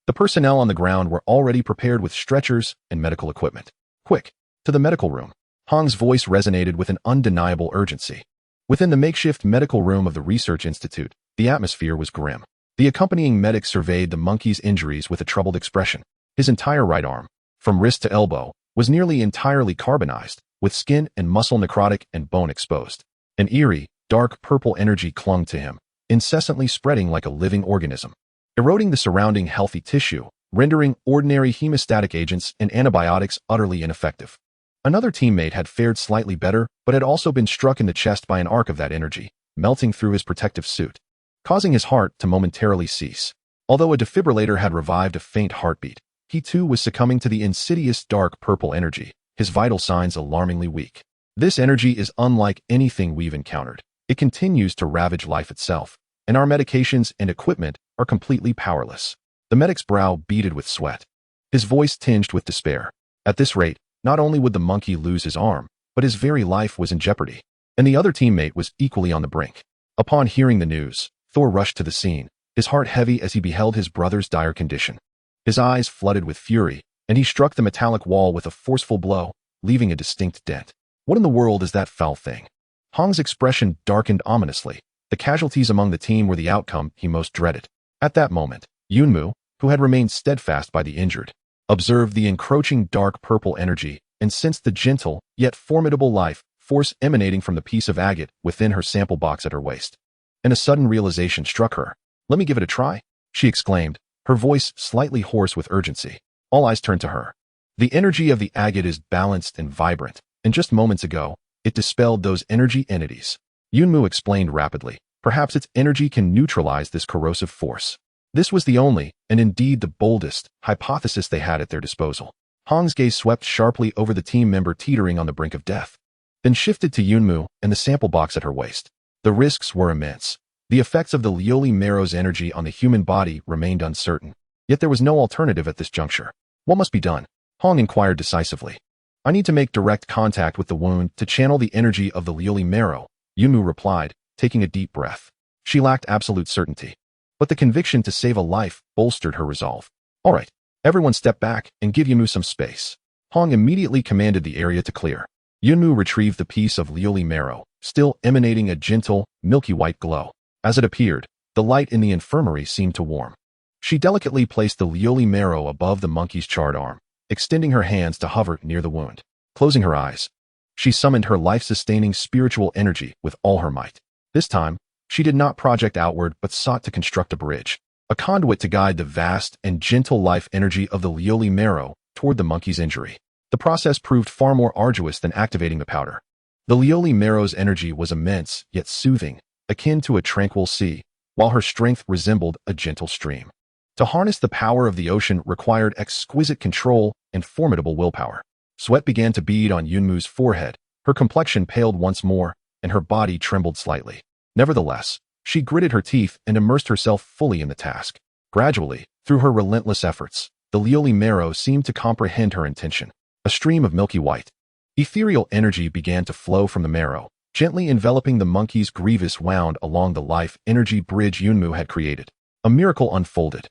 The personnel on the ground were already prepared with stretchers and medical equipment. Quick, to the medical room. Hong's voice resonated with an undeniable urgency. Within the makeshift medical room of the research institute, the atmosphere was grim. The accompanying medic surveyed the monkey's injuries with a troubled expression. His entire right arm, from wrist to elbow, was nearly entirely carbonized, with skin and muscle necrotic and bone exposed. An eerie, dark purple energy clung to him, incessantly spreading like a living organism, eroding the surrounding healthy tissue, rendering ordinary hemostatic agents and antibiotics utterly ineffective. Another teammate had fared slightly better, but had also been struck in the chest by an arc of that energy, melting through his protective suit, causing his heart to momentarily cease. Although a defibrillator had revived a faint heartbeat, he too was succumbing to the insidious dark purple energy, his vital signs alarmingly weak. This energy is unlike anything we've encountered. It continues to ravage life itself, and our medications and equipment are completely powerless. The medic's brow beaded with sweat, his voice tinged with despair. At this rate, not only would the monkey lose his arm, but his very life was in jeopardy, and the other teammate was equally on the brink. Upon hearing the news, Thor rushed to the scene, his heart heavy as he beheld his brother's dire condition. His eyes flooded with fury, and he struck the metallic wall with a forceful blow, leaving a distinct dent. What in the world is that foul thing? Hong's expression darkened ominously. The casualties among the team were the outcome he most dreaded. At that moment, Yunmu, who had remained steadfast by the injured, observed the encroaching dark purple energy and sensed the gentle, yet formidable life force emanating from the piece of agate within her sample box at her waist. And a sudden realization struck her. "Let me give it a try," she exclaimed, her voice slightly hoarse with urgency. All eyes turned to her. The energy of the agate is balanced and vibrant, and just moments ago, it dispelled those energy entities. Yunmu explained rapidly. Perhaps its energy can neutralize this corrosive force. This was the only, and indeed the boldest, hypothesis they had at their disposal. Hong's gaze swept sharply over the team member teetering on the brink of death, then shifted to Yunmu and the sample box at her waist. The risks were immense. The effects of the Lioli Marrow's energy on the human body remained uncertain. Yet there was no alternative at this juncture. What must be done? Hong inquired decisively. "I need to make direct contact with the wound to channel the energy of the Lioli Marrow," Yunmu replied, taking a deep breath. She lacked absolute certainty, but the conviction to save a life bolstered her resolve. "All right, everyone step back and give Yunmu some space." Hong immediately commanded the area to clear. Yunmu retrieved the piece of Lioli Marrow, still emanating a gentle, milky white glow. As it appeared, the light in the infirmary seemed to warm. She delicately placed the lioli marrow above the monkey's charred arm, extending her hands to hover near the wound. Closing her eyes, she summoned her life-sustaining spiritual energy with all her might. This time, she did not project outward but sought to construct a bridge, a conduit to guide the vast and gentle life energy of the lioli marrow toward the monkey's injury. The process proved far more arduous than activating the powder. The lioli marrow's energy was immense yet soothing, akin to a tranquil sea, while her strength resembled a gentle stream. To harness the power of the ocean required exquisite control and formidable willpower. Sweat began to bead on Yunmu's forehead, her complexion paled once more, and her body trembled slightly. Nevertheless, she gritted her teeth and immersed herself fully in the task. Gradually, through her relentless efforts, the lioli marrow seemed to comprehend her intention. A stream of milky white, ethereal energy began to flow from the marrow, gently enveloping the monkey's grievous wound along the life energy bridge Yunmu had created. A miracle unfolded.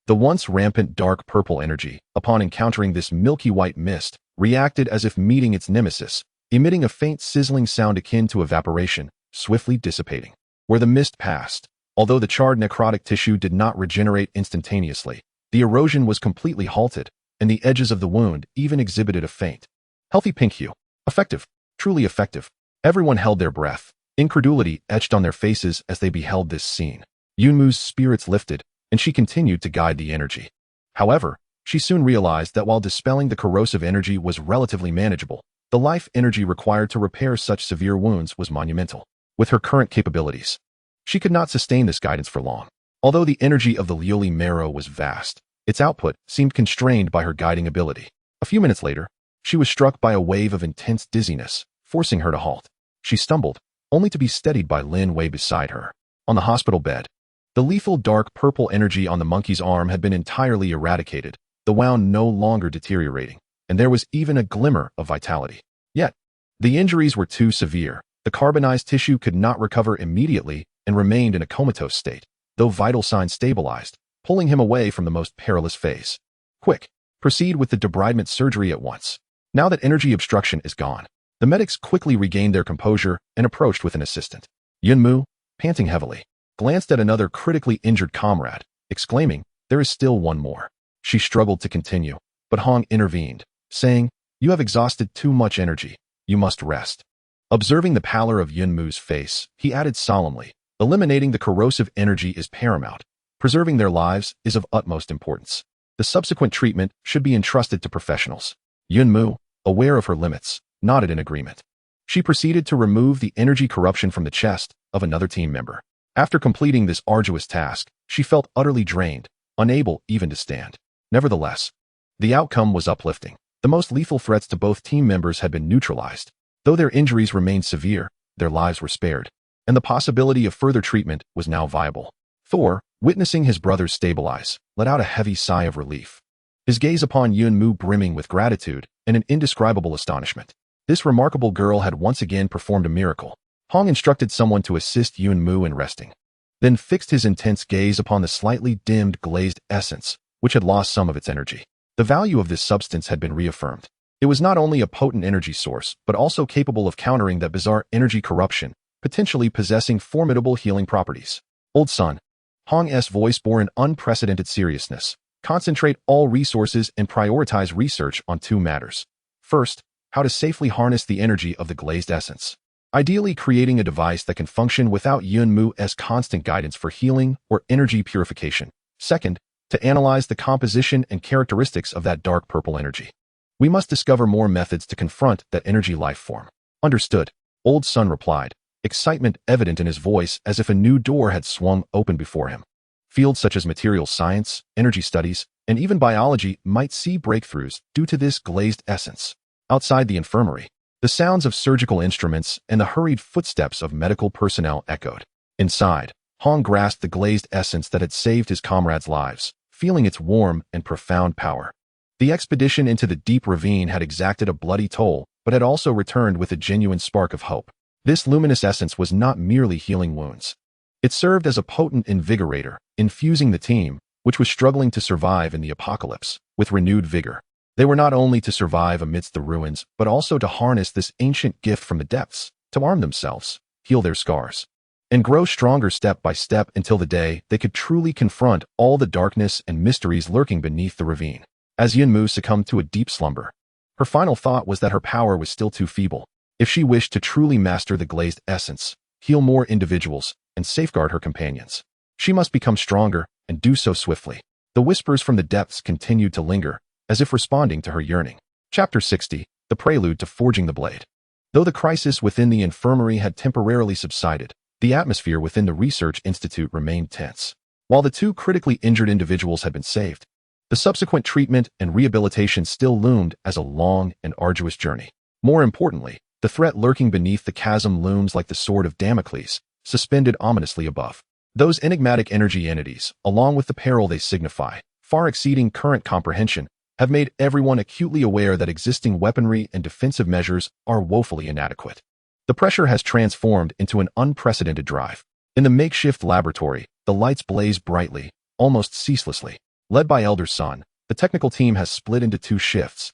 The once rampant dark purple energy, upon encountering this milky white mist, reacted as if meeting its nemesis, emitting a faint sizzling sound akin to evaporation, swiftly dissipating. Where the mist passed, although the charred necrotic tissue did not regenerate instantaneously, the erosion was completely halted, and the edges of the wound even exhibited a faint, healthy pink hue. Effective, truly effective. Everyone held their breath, incredulity etched on their faces as they beheld this scene. Yunmu's spirits lifted, and she continued to guide the energy. However, she soon realized that while dispelling the corrosive energy was relatively manageable, the life energy required to repair such severe wounds was monumental. With her current capabilities, she could not sustain this guidance for long. Although the energy of the lioli marrow was vast, its output seemed constrained by her guiding ability. A few minutes later, she was struck by a wave of intense dizziness, forcing her to halt. She stumbled, only to be steadied by Lin Wei beside her. On the hospital bed, the lethal dark purple energy on the monkey's arm had been entirely eradicated, the wound no longer deteriorating, and there was even a glimmer of vitality. Yet, the injuries were too severe. The carbonized tissue could not recover immediately and remained in a comatose state, though vital signs stabilized, pulling him away from the most perilous phase. Quick, proceed with the debridement surgery at once. Now that energy obstruction is gone, the medics quickly regained their composure and approached with an assistant. Yunmu, panting heavily, glanced at another critically injured comrade, exclaiming, "There is still one more." She struggled to continue, but Hong intervened, saying, "You have exhausted too much energy. You must rest." Observing the pallor of Yunmu's face, he added solemnly, "Eliminating the corrosive energy is paramount. Preserving their lives is of utmost importance. The subsequent treatment should be entrusted to professionals." Yunmu, aware of her limits, nodded in agreement. She proceeded to remove the energy corruption from the chest of another team member. After completing this arduous task, she felt utterly drained, unable even to stand. Nevertheless, the outcome was uplifting. The most lethal threats to both team members had been neutralized. Though their injuries remained severe, their lives were spared, and the possibility of further treatment was now viable. Thor, witnessing his brothers stabilize, let out a heavy sigh of relief, his gaze upon Yunmu brimming with gratitude and an indescribable astonishment. This remarkable girl had once again performed a miracle. Hong instructed someone to assist Yunmu in resting, then fixed his intense gaze upon the slightly dimmed glazed essence, which had lost some of its energy. The value of this substance had been reaffirmed. It was not only a potent energy source, but also capable of countering that bizarre energy corruption, potentially possessing formidable healing properties. "Old son," Hong's voice bore an unprecedented seriousness. "Concentrate all resources and prioritize research on two matters. First, how to safely harness the energy of the glazed essence, ideally creating a device that can function without Yunmu's constant guidance for healing or energy purification. Second, to analyze the composition and characteristics of that dark purple energy. We must discover more methods to confront that energy life form." "Understood," Old Son replied, excitement evident in his voice as if a new door had swung open before him. Fields such as materials science, energy studies, and even biology might see breakthroughs due to this glazed essence. Outside the infirmary, the sounds of surgical instruments and the hurried footsteps of medical personnel echoed. Inside, Hong grasped the glazed essence that had saved his comrades' lives, feeling its warm and profound power. The expedition into the deep ravine had exacted a bloody toll, but had also returned with a genuine spark of hope. This luminous essence was not merely healing wounds. It served as a potent invigorator, infusing the team, which was struggling to survive in the apocalypse, with renewed vigor. They were not only to survive amidst the ruins, but also to harness this ancient gift from the depths, to arm themselves, heal their scars, and grow stronger step by step until the day they could truly confront all the darkness and mysteries lurking beneath the ravine. As Yunmu succumbed to a deep slumber, her final thought was that her power was still too feeble. If she wished to truly master the glazed essence, heal more individuals, and safeguard her companions, she must become stronger and do so swiftly. The whispers from the depths continued to linger, as if responding to her yearning. Chapter 60, The Prelude to Forging the Blade. Though the crisis within the infirmary had temporarily subsided, the atmosphere within the research institute remained tense. While the two critically injured individuals had been saved, the subsequent treatment and rehabilitation still loomed as a long and arduous journey. More importantly, the threat lurking beneath the chasm looms like the sword of Damocles, suspended ominously above. Those enigmatic energy entities, along with the peril they signify, far exceeding current comprehension, have made everyone acutely aware that existing weaponry and defensive measures are woefully inadequate. The pressure has transformed into an unprecedented drive. In the makeshift laboratory, the lights blaze brightly, almost ceaselessly. Led by Elder Sun, the technical team has split into two shifts,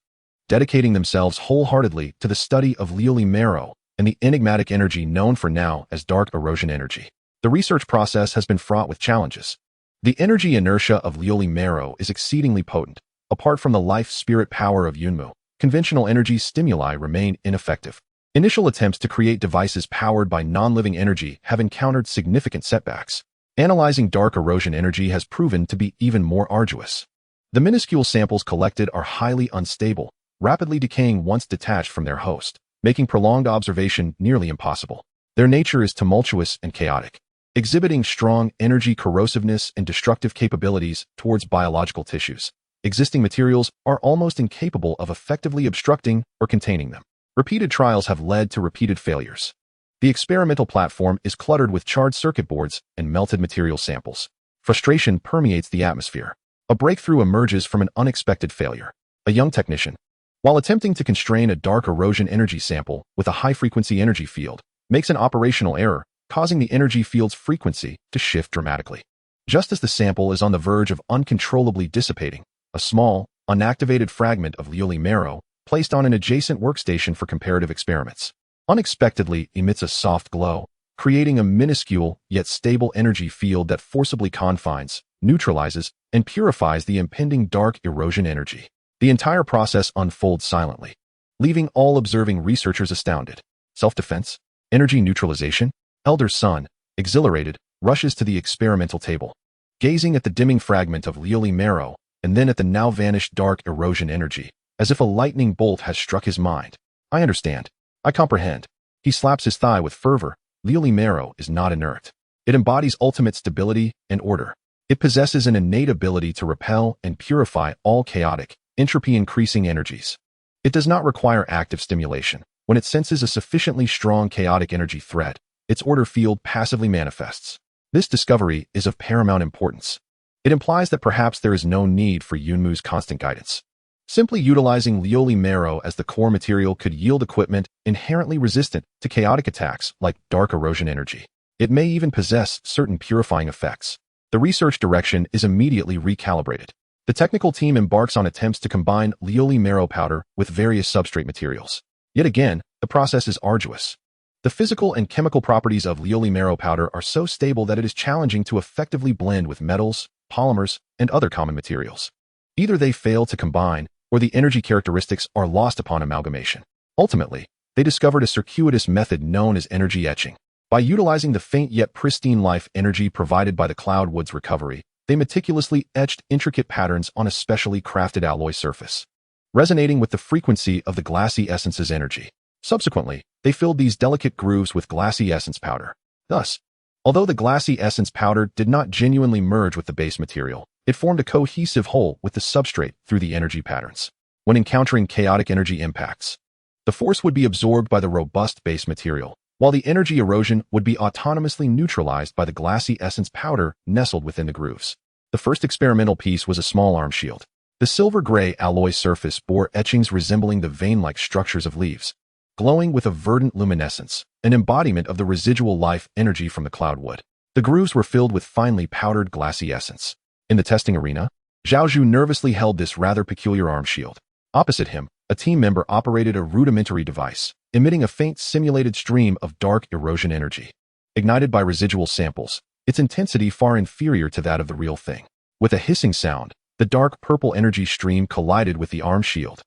dedicating themselves wholeheartedly to the study of Lioli Marrow and the enigmatic energy known for now as dark erosion energy. The research process has been fraught with challenges. The energy inertia of Lioli Marrow is exceedingly potent. Apart from the life-spirit power of Yunmu, conventional energy stimuli remain ineffective. Initial attempts to create devices powered by non-living energy have encountered significant setbacks. Analyzing dark erosion energy has proven to be even more arduous. The minuscule samples collected are highly unstable, rapidly decaying once detached from their host, making prolonged observation nearly impossible. Their nature is tumultuous and chaotic, exhibiting strong energy corrosiveness and destructive capabilities towards biological tissues. Existing materials are almost incapable of effectively obstructing or containing them. Repeated trials have led to repeated failures. The experimental platform is cluttered with charred circuit boards and melted material samples. Frustration permeates the atmosphere. A breakthrough emerges from an unexpected failure. A young technician, while attempting to constrain a dark erosion energy sample with a high-frequency energy field, makes an operational error, causing the energy field's frequency to shift dramatically. Just as the sample is on the verge of uncontrollably dissipating, a small, unactivated fragment of Lioli Marrow, placed on an adjacent workstation for comparative experiments, unexpectedly emits a soft glow, creating a minuscule yet stable energy field that forcibly confines, neutralizes, and purifies the impending dark erosion energy. The entire process unfolds silently, leaving all observing researchers astounded. Self-defense? Energy neutralization? Elder Sun, exhilarated, rushes to the experimental table. Gazing at the dimming fragment of Lioli Marrow, and then at the now-vanished dark erosion energy, as if a lightning bolt has struck his mind. I understand. I comprehend. He slaps his thigh with fervor. Lioli Marrow is not inert. It embodies ultimate stability and order. It possesses an innate ability to repel and purify all chaotic, entropy-increasing energies. It does not require active stimulation. When it senses a sufficiently strong chaotic energy threat, its order field passively manifests. This discovery is of paramount importance. It implies that perhaps there is no need for Yunmu's constant guidance. Simply utilizing Lioli Marrow as the core material could yield equipment inherently resistant to chaotic attacks like dark erosion energy. It may even possess certain purifying effects. The research direction is immediately recalibrated. The technical team embarks on attempts to combine Lioli Marrow powder with various substrate materials. Yet again, the process is arduous. The physical and chemical properties of Lioli Marrow powder are so stable that it is challenging to effectively blend with metals, polymers, and other common materials. Either they fail to combine, or the energy characteristics are lost upon amalgamation. Ultimately, they discovered a circuitous method known as energy etching. By utilizing the faint yet pristine life energy provided by the Cloudwood's recovery, they meticulously etched intricate patterns on a specially crafted alloy surface, resonating with the frequency of the glassy essence's energy. Subsequently, they filled these delicate grooves with glassy essence powder. Thus, although the glassy essence powder did not genuinely merge with the base material, it formed a cohesive whole with the substrate through the energy patterns. When encountering chaotic energy impacts, the force would be absorbed by the robust base material, while the energy erosion would be autonomously neutralized by the glassy essence powder nestled within the grooves. The first experimental piece was a small arm shield. The silver-gray alloy surface bore etchings resembling the vein-like structures of leaves, glowing with a verdant luminescence, an embodiment of the residual life energy from the cloudwood. The grooves were filled with finely powdered glassy essence. In the testing arena, Zhaozhu nervously held this rather peculiar arm shield. Opposite him, a team member operated a rudimentary device, emitting a faint simulated stream of dark erosion energy. ignited by residual samples, its intensity far inferior to that of the real thing. With a hissing sound, the dark purple energy stream collided with the arm shield.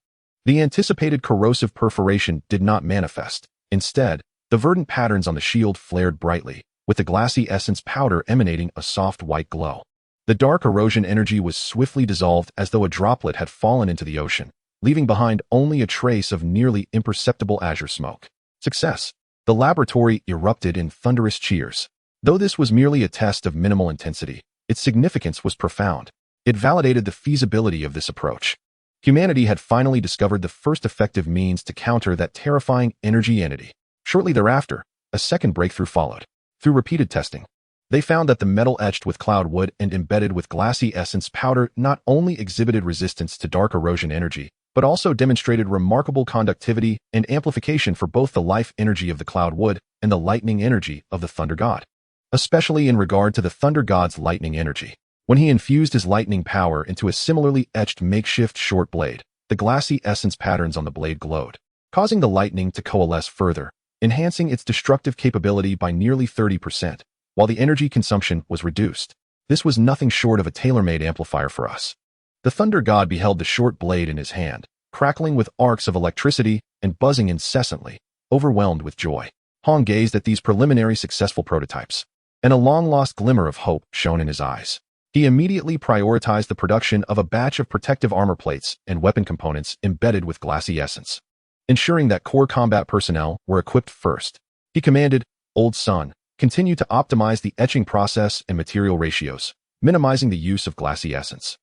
The anticipated corrosive perforation did not manifest. Instead, the verdant patterns on the shield flared brightly, with the glassy essence powder emanating a soft white glow. The dark erosion energy was swiftly dissolved as though a droplet had fallen into the ocean, leaving behind only a trace of nearly imperceptible azure smoke. Success! The laboratory erupted in thunderous cheers. Though this was merely a test of minimal intensity, its significance was profound. It validated the feasibility of this approach. Humanity had finally discovered the first effective means to counter that terrifying energy entity. Shortly thereafter, a second breakthrough followed. Through repeated testing, they found that the metal etched with cloud wood and embedded with glassy essence powder not only exhibited resistance to dark erosion energy, but also demonstrated remarkable conductivity and amplification for both the life energy of the cloud wood and the lightning energy of the thunder god. Especially in regard to the thunder god's lightning energy. When he infused his lightning power into a similarly etched makeshift short blade, the glassy essence patterns on the blade glowed, causing the lightning to coalesce further, enhancing its destructive capability by nearly 30%, while the energy consumption was reduced. This was nothing short of a tailor-made amplifier for us. The thunder god beheld the short blade in his hand, crackling with arcs of electricity and buzzing incessantly, overwhelmed with joy. Hong gazed at these preliminary successful prototypes, and a long-lost glimmer of hope shone in his eyes. He immediately prioritized the production of a batch of protective armor plates and weapon components embedded with glassy essence, ensuring that core combat personnel were equipped first. He commanded, "Old Son, continue to optimize the etching process and material ratios, minimizing the use of glassy essence,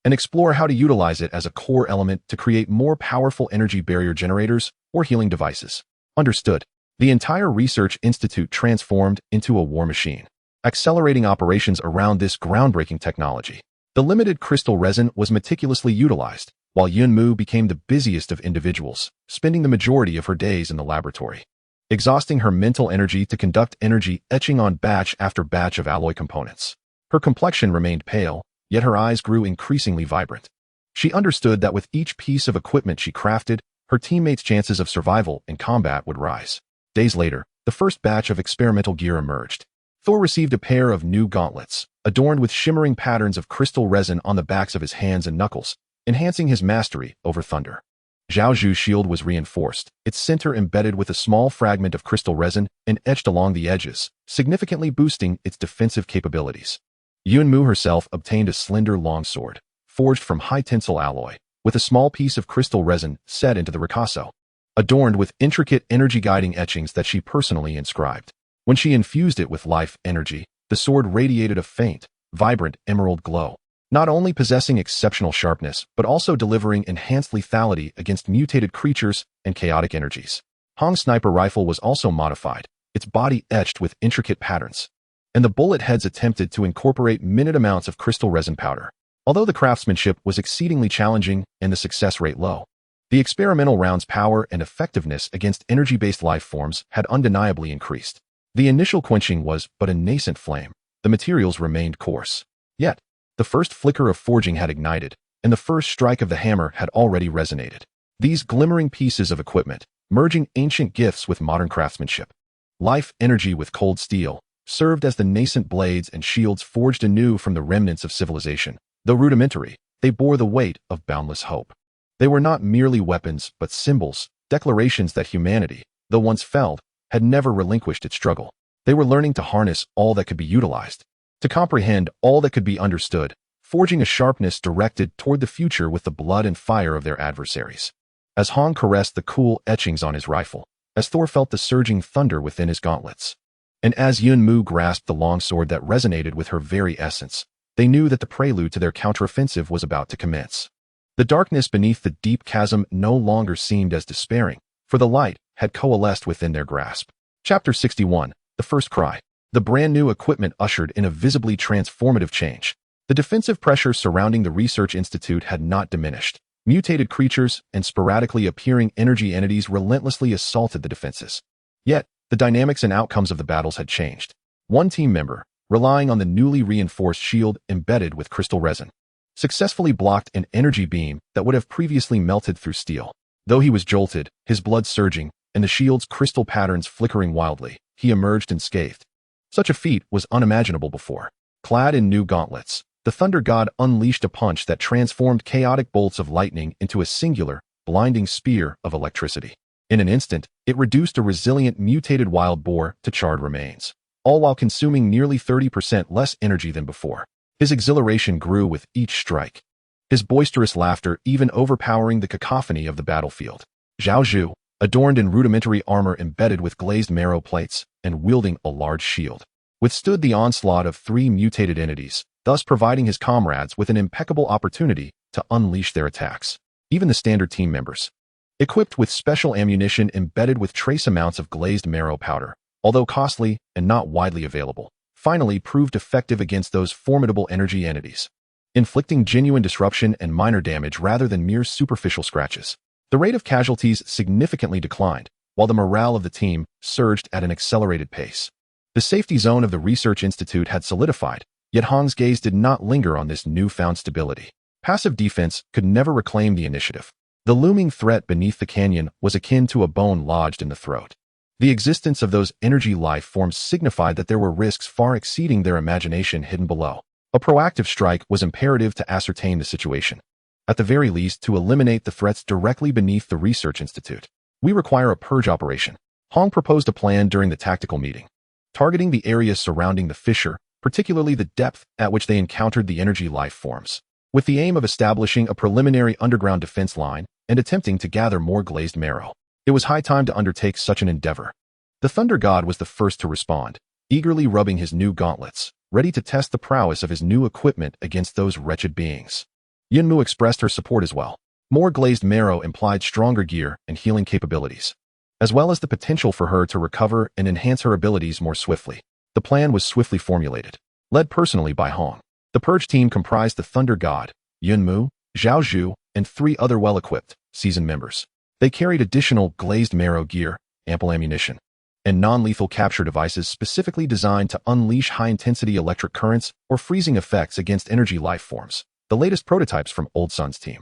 and explore how to utilize it as a core element to create more powerful energy barrier generators or healing devices." Understood. The entire research institute transformed into a war machine, accelerating operations around this groundbreaking technology. The limited crystal resin was meticulously utilized, while Yunmu became the busiest of individuals, spending the majority of her days in the laboratory, exhausting her mental energy to conduct energy etching on batch after batch of alloy components. Her complexion remained pale, yet her eyes grew increasingly vibrant. She understood that with each piece of equipment she crafted, her teammates' chances of survival in combat would rise. Days later, the first batch of experimental gear emerged. Thor received a pair of new gauntlets, adorned with shimmering patterns of crystal resin on the backs of his hands and knuckles, enhancing his mastery over thunder. Zhao Zhu's shield was reinforced, its center embedded with a small fragment of crystal resin and etched along the edges, significantly boosting its defensive capabilities. Yunmu herself obtained a slender longsword, forged from high-tensile alloy, with a small piece of crystal resin set into the ricasso, adorned with intricate energy-guiding etchings that she personally inscribed. When she infused it with life energy, the sword radiated a faint, vibrant emerald glow, not only possessing exceptional sharpness, but also delivering enhanced lethality against mutated creatures and chaotic energies. Hong's sniper rifle was also modified, its body etched with intricate patterns, and the bullet heads attempted to incorporate minute amounts of crystal resin powder. Although the craftsmanship was exceedingly challenging and the success rate low, the experimental round's power and effectiveness against energy-based life forms had undeniably increased. The initial quenching was but a nascent flame. The materials remained coarse. Yet, the first flicker of forging had ignited, and the first strike of the hammer had already resonated. These glimmering pieces of equipment, merging ancient gifts with modern craftsmanship, life energy with cold steel, served as the nascent blades and shields forged anew from the remnants of civilization. Though rudimentary, they bore the weight of boundless hope. They were not merely weapons, but symbols, declarations that humanity, though once felled, had never relinquished its struggle. They were learning to harness all that could be utilized, to comprehend all that could be understood, forging a sharpness directed toward the future with the blood and fire of their adversaries. As Hong caressed the cool etchings on his rifle, as Thor felt the surging thunder within his gauntlets, and as Yunmu grasped the longsword that resonated with her very essence, they knew that the prelude to their counteroffensive was about to commence. The darkness beneath the deep chasm no longer seemed as despairing, for the light had coalesced within their grasp. Chapter 61, The First Cry. The brand new equipment ushered in a visibly transformative change. The defensive pressure surrounding the research institute had not diminished. Mutated creatures and sporadically appearing energy entities relentlessly assaulted the defenses. Yet, the dynamics and outcomes of the battles had changed. One team member, relying on the newly reinforced shield embedded with crystal resin, successfully blocked an energy beam that would have previously melted through steel. Though he was jolted, his blood surging, and the shield's crystal patterns flickering wildly, he emerged unscathed. Such a feat was unimaginable before. Clad in new gauntlets, the Thunder God unleashed a punch that transformed chaotic bolts of lightning into a singular, blinding spear of electricity. In an instant, it reduced a resilient mutated wild boar to charred remains, all while consuming nearly 30% less energy than before. His exhilaration grew with each strike, his boisterous laughter even overpowering the cacophony of the battlefield. Zhao Zhu, adorned in rudimentary armor embedded with glazed marrow plates and wielding a large shield, withstood the onslaught of 3 mutated entities, thus providing his comrades with an impeccable opportunity to unleash their attacks. Even the standard team members, equipped with special ammunition embedded with trace amounts of glazed marrow powder, although costly and not widely available, finally proved effective against those formidable energy entities, inflicting genuine disruption and minor damage rather than mere superficial scratches. The rate of casualties significantly declined, while the morale of the team surged at an accelerated pace. The safety zone of the research institute had solidified, yet Hong's gaze did not linger on this newfound stability. Passive defense could never reclaim the initiative. The looming threat beneath the canyon was akin to a bone lodged in the throat. The existence of those energy life forms signified that there were risks far exceeding their imagination hidden below. A proactive strike was imperative to ascertain the situation. At the very least, to eliminate the threats directly beneath the research institute. We require a purge operation. Hong proposed a plan during the tactical meeting, targeting the areas surrounding the fissure, particularly the depth at which they encountered the energy life forms, with the aim of establishing a preliminary underground defense line and attempting to gather more glazed marrow. It was high time to undertake such an endeavor. The Thunder God was the first to respond, eagerly rubbing his new gauntlets, ready to test the prowess of his new equipment against those wretched beings. Yunmu expressed her support as well. More glazed marrow implied stronger gear and healing capabilities, as well as the potential for her to recover and enhance her abilities more swiftly. The plan was swiftly formulated, led personally by Hong. The Purge team comprised the Thunder God, Yunmu, Zhao Zhu, and 3 other well-equipped, seasoned members. They carried additional glazed marrow gear, ample ammunition, and non-lethal capture devices specifically designed to unleash high-intensity electric currents or freezing effects against energy life forms, the latest prototypes from Old Sun's team.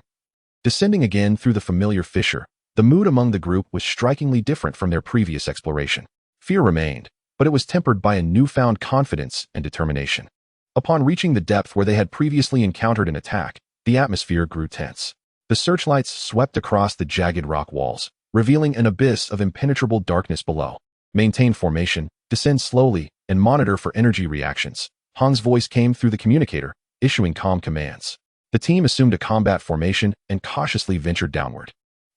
Descending again through the familiar fissure, the mood among the group was strikingly different from their previous exploration. Fear remained, but it was tempered by a newfound confidence and determination. Upon reaching the depth where they had previously encountered an attack, the atmosphere grew tense. The searchlights swept across the jagged rock walls, revealing an abyss of impenetrable darkness below. Maintain formation, descend slowly, and monitor for energy reactions. Hong's voice came through the communicator, issuing calm commands. The team assumed a combat formation and cautiously ventured downward.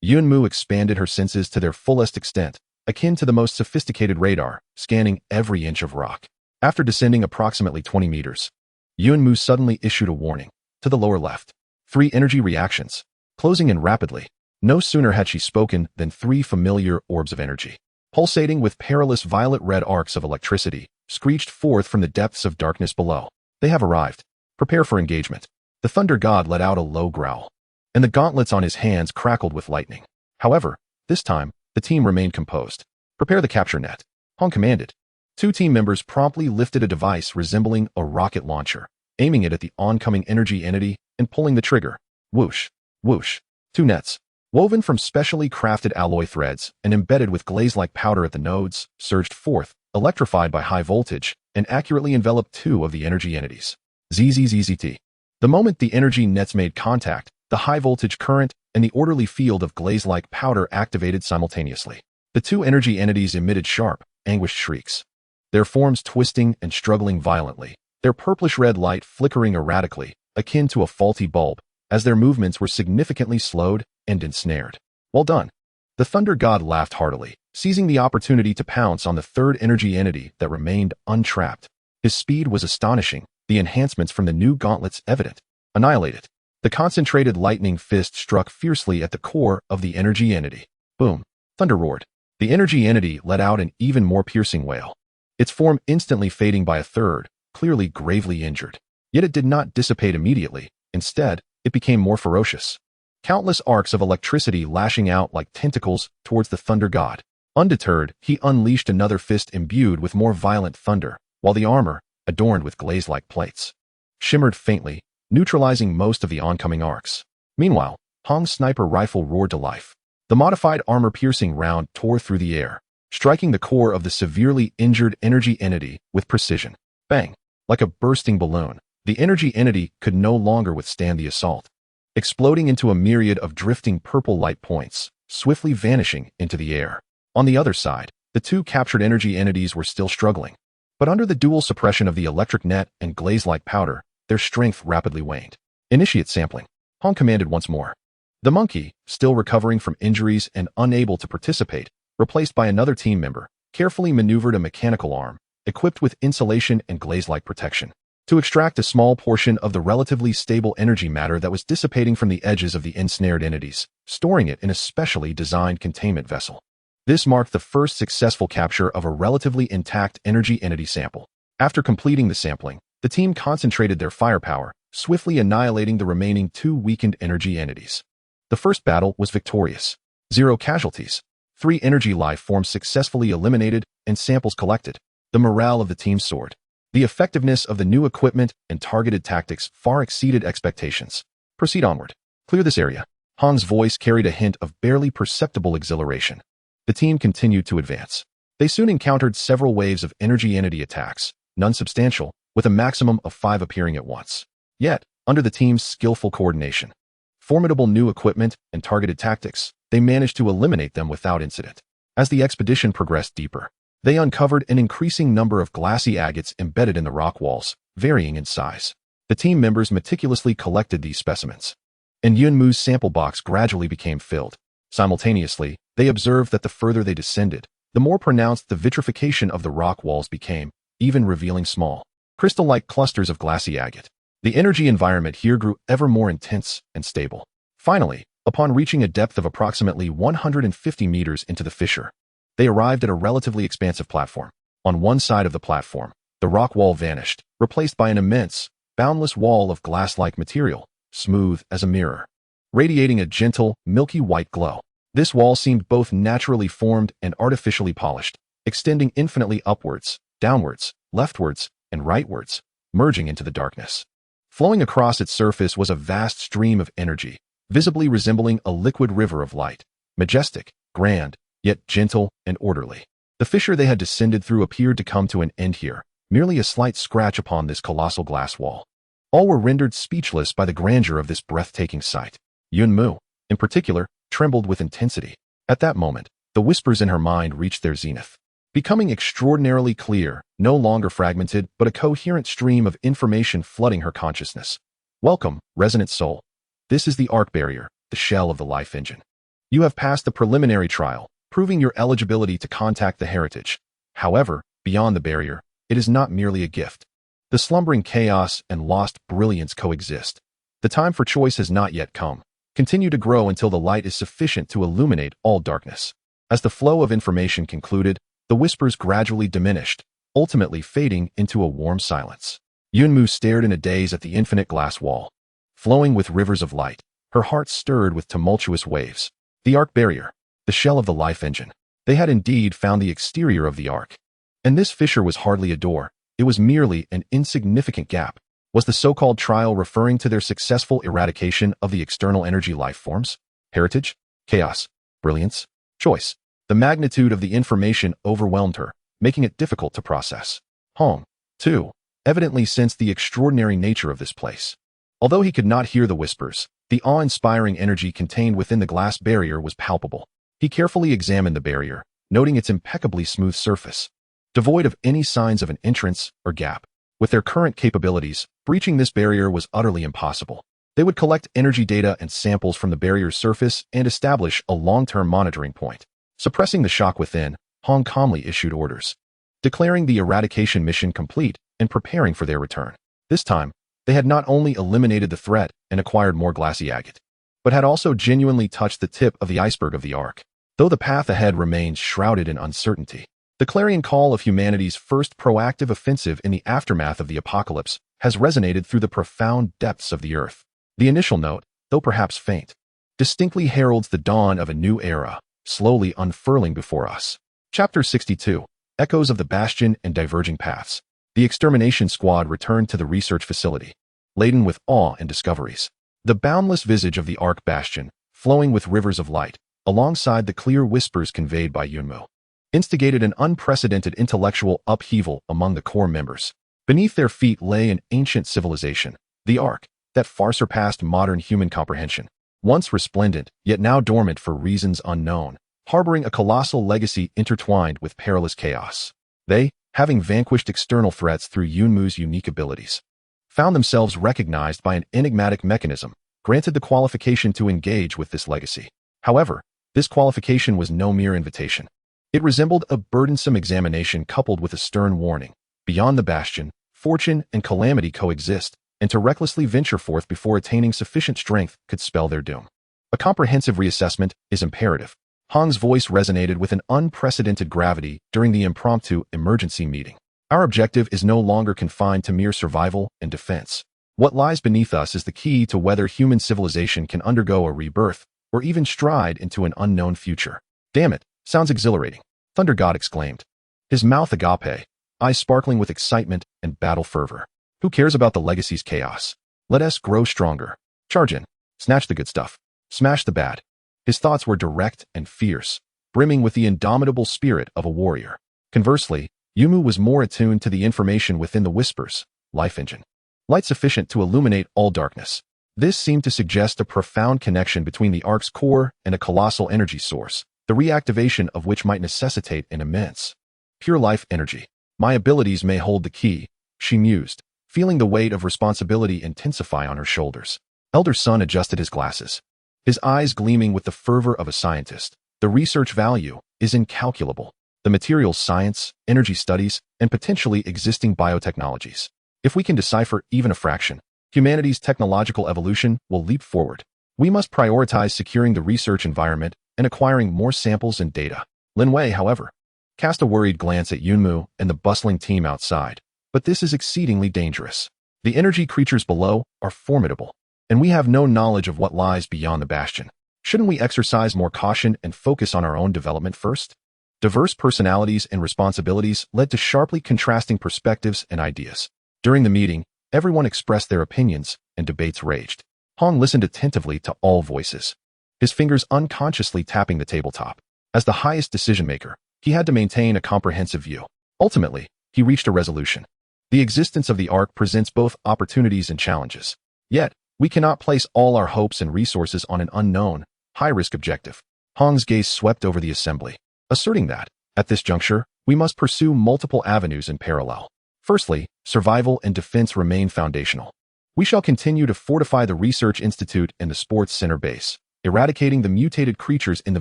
Yunmu expanded her senses to their fullest extent, akin to the most sophisticated radar, scanning every inch of rock. After descending approximately 20 meters, Yunmu suddenly issued a warning. To the lower left. 3 energy reactions, closing in rapidly. No sooner had she spoken than 3 familiar orbs of energy, pulsating with perilous violet-red arcs of electricity, screeched forth from the depths of darkness below. They have arrived. Prepare for engagement. The Thunder God let out a low growl, and the gauntlets on his hands crackled with lightning. However, this time, the team remained composed. Prepare the capture net. Hong commanded. 2 team members promptly lifted a device resembling a rocket launcher, aiming it at the oncoming energy entity and pulling the trigger. Whoosh, whoosh. 2 nets, woven from specially crafted alloy threads and embedded with glaze-like powder at the nodes, surged forth, electrified by high voltage, and accurately enveloped 2 of the energy entities. ZZZZT. The moment the energy nets made contact, the high-voltage current and the orderly field of glaze-like powder activated simultaneously. The 2 energy entities emitted sharp, anguished shrieks, their forms twisting and struggling violently, their purplish-red light flickering erratically, akin to a faulty bulb, as their movements were significantly slowed and ensnared. Well done. The Thunder God laughed heartily, seizing the opportunity to pounce on the 3rd energy entity that remained untrapped. His speed was astonishing, the enhancements from the new gauntlets evident. Annihilate it. The concentrated lightning fist struck fiercely at the core of the energy entity. Boom. Thunder roared. The energy entity let out an even more piercing wail, its form instantly fading by a third, clearly gravely injured. Yet it did not dissipate immediately. Instead, it became more ferocious. Countless arcs of electricity lashing out like tentacles towards the Thunder God. Undeterred, he unleashed another fist imbued with more violent thunder, while the armor, adorned with glaze-like plates, shimmered faintly, neutralizing most of the oncoming arcs. Meanwhile, Hong's sniper rifle roared to life. The modified armor-piercing round tore through the air, striking the core of the severely injured energy entity with precision. Bang! Like a bursting balloon, the energy entity could no longer withstand the assault, exploding into a myriad of drifting purple light points, swiftly vanishing into the air. On the other side, the two captured energy entities were still struggling, but under the dual suppression of the electric net and glaze-like powder, their strength rapidly waned. Initiate sampling. Hong commanded once more. The monkey, still recovering from injuries and unable to participate, replaced by another team member, carefully maneuvered a mechanical arm, equipped with insulation and glaze-like protection, to extract a small portion of the relatively stable energy matter that was dissipating from the edges of the ensnared entities, storing it in a specially designed containment vessel. This marked the first successful capture of a relatively intact energy entity sample. After completing the sampling, the team concentrated their firepower, swiftly annihilating the remaining two weakened energy entities. The first battle was victorious. 0 casualties. 3 energy life forms successfully eliminated and samples collected. The morale of the team soared. The effectiveness of the new equipment and targeted tactics far exceeded expectations. Proceed onward. Clear this area. Han's voice carried a hint of barely perceptible exhilaration. The team continued to advance. They soon encountered several waves of energy entity attacks, none substantial, with a maximum of 5 appearing at once. Yet, under the team's skillful coordination, formidable new equipment, and targeted tactics, they managed to eliminate them without incident. As the expedition progressed deeper, they uncovered an increasing number of glassy agates embedded in the rock walls, varying in size. The team members meticulously collected these specimens, and Yunmu's sample box gradually became filled. Simultaneously, they observed that the further they descended, the more pronounced the vitrification of the rock walls became, even revealing small, crystal-like clusters of glassy agate. The energy environment here grew ever more intense and stable. Finally, upon reaching a depth of approximately 150 meters into the fissure, they arrived at a relatively expansive platform. On one side of the platform, the rock wall vanished, replaced by an immense, boundless wall of glass-like material, smooth as a mirror, radiating a gentle, milky white glow. This wall seemed both naturally formed and artificially polished, extending infinitely upwards, downwards, leftwards, and rightwards, merging into the darkness. Flowing across its surface was a vast stream of energy, visibly resembling a liquid river of light, majestic, grand, yet gentle and orderly. The fissure they had descended through appeared to come to an end here, merely a slight scratch upon this colossal glass wall. All were rendered speechless by the grandeur of this breathtaking sight. Yunmu, in particular, trembled with intensity. At that moment, the whispers in her mind reached their zenith, becoming extraordinarily clear, no longer fragmented, but a coherent stream of information flooding her consciousness. Welcome, Resonant Soul. This is the Ark barrier, the shell of the life engine. You have passed the preliminary trial, proving your eligibility to contact the heritage. However, beyond the barrier, it is not merely a gift. The slumbering chaos and lost brilliance coexist. The time for choice has not yet come. Continue to grow until the light is sufficient to illuminate all darkness. As the flow of information concluded, the whispers gradually diminished, ultimately fading into a warm silence. Yunmu stared in a daze at the infinite glass wall, flowing with rivers of light, her heart stirred with tumultuous waves. The Ark barrier, the shell of the life engine. They had indeed found the exterior of the Ark. And this fissure was hardly a door, it was merely an insignificant gap. Was the so-called trial referring to their successful eradication of the external energy life forms? Heritage? Chaos? Brilliance? Choice? The magnitude of the information overwhelmed her, making it difficult to process. Hong, too, evidently sensed the extraordinary nature of this place. Although he could not hear the whispers, the awe-inspiring energy contained within the glass barrier was palpable. He carefully examined the barrier, noting its impeccably smooth surface, devoid of any signs of an entrance or gap. With their current capabilities, breaching this barrier was utterly impossible. They would collect energy data and samples from the barrier's surface and establish a long-term monitoring point. Suppressing the shock within, Hong calmly issued orders, declaring the eradication mission complete and preparing for their return. This time, they had not only eliminated the threat and acquired more glassy agate, but had also genuinely touched the tip of the iceberg of the Ark. Though the path ahead remains shrouded in uncertainty, the clarion call of humanity's first proactive offensive in the aftermath of the apocalypse has resonated through the profound depths of the earth. The initial note, though perhaps faint, distinctly heralds the dawn of a new era, slowly unfurling before us. Chapter 62. Echoes of the Bastion and Diverging Paths. The extermination squad returned to the research facility, laden with awe and discoveries. The boundless visage of the Ark Bastion, flowing with rivers of light, alongside the clear whispers conveyed by Yunmu, instigated an unprecedented intellectual upheaval among the core members. Beneath their feet lay an ancient civilization, the Ark, that far surpassed modern human comprehension. Once resplendent, yet now dormant for reasons unknown, harboring a colossal legacy intertwined with perilous chaos. They, having vanquished external threats through Yunmu's unique abilities, found themselves recognized by an enigmatic mechanism, granted the qualification to engage with this legacy. However, this qualification was no mere invitation. It resembled a burdensome examination coupled with a stern warning. Beyond the bastion, fortune and calamity coexist, and to recklessly venture forth before attaining sufficient strength could spell their doom. A comprehensive reassessment is imperative. Hong's voice resonated with an unprecedented gravity during the impromptu emergency meeting. Our objective is no longer confined to mere survival and defense. What lies beneath us is the key to whether human civilization can undergo a rebirth or even stride into an unknown future. Damn it, sounds exhilarating, Thunder God exclaimed, his mouth agape, eyes sparkling with excitement and battle fervor. Who cares about the legacy's chaos? Let us grow stronger. Charge in. Snatch the good stuff. Smash the bad. His thoughts were direct and fierce, brimming with the indomitable spirit of a warrior. Conversely, Yumu was more attuned to the information within the whispers, life engine. Light sufficient to illuminate all darkness. This seemed to suggest a profound connection between the Ark's core and a colossal energy source, the reactivation of which might necessitate an immense, pure life energy. My abilities may hold the key, she mused, feeling the weight of responsibility intensify on her shoulders. Elder Sun adjusted his glasses, his eyes gleaming with the fervor of a scientist. The research value is incalculable. The materials science, energy studies, and potentially existing biotechnologies. If we can decipher even a fraction, humanity's technological evolution will leap forward. We must prioritize securing the research environment and acquiring more samples and data. Lin Wei, however, cast a worried glance at Yunmu and the bustling team outside. But this is exceedingly dangerous. The energy creatures below are formidable, and we have no knowledge of what lies beyond the bastion. Shouldn't we exercise more caution and focus on our own development first? Diverse personalities and responsibilities led to sharply contrasting perspectives and ideas. During the meeting, everyone expressed their opinions, and debates raged. Hong listened attentively to all voices, his fingers unconsciously tapping the tabletop. As the highest decision-maker, he had to maintain a comprehensive view. Ultimately, he reached a resolution. The existence of the Ark presents both opportunities and challenges. Yet, we cannot place all our hopes and resources on an unknown, high-risk objective. Hong's gaze swept over the assembly, asserting that, at this juncture, we must pursue multiple avenues in parallel. Firstly, survival and defense remain foundational. We shall continue to fortify the Research Institute and the Sports Center base, eradicating the mutated creatures in the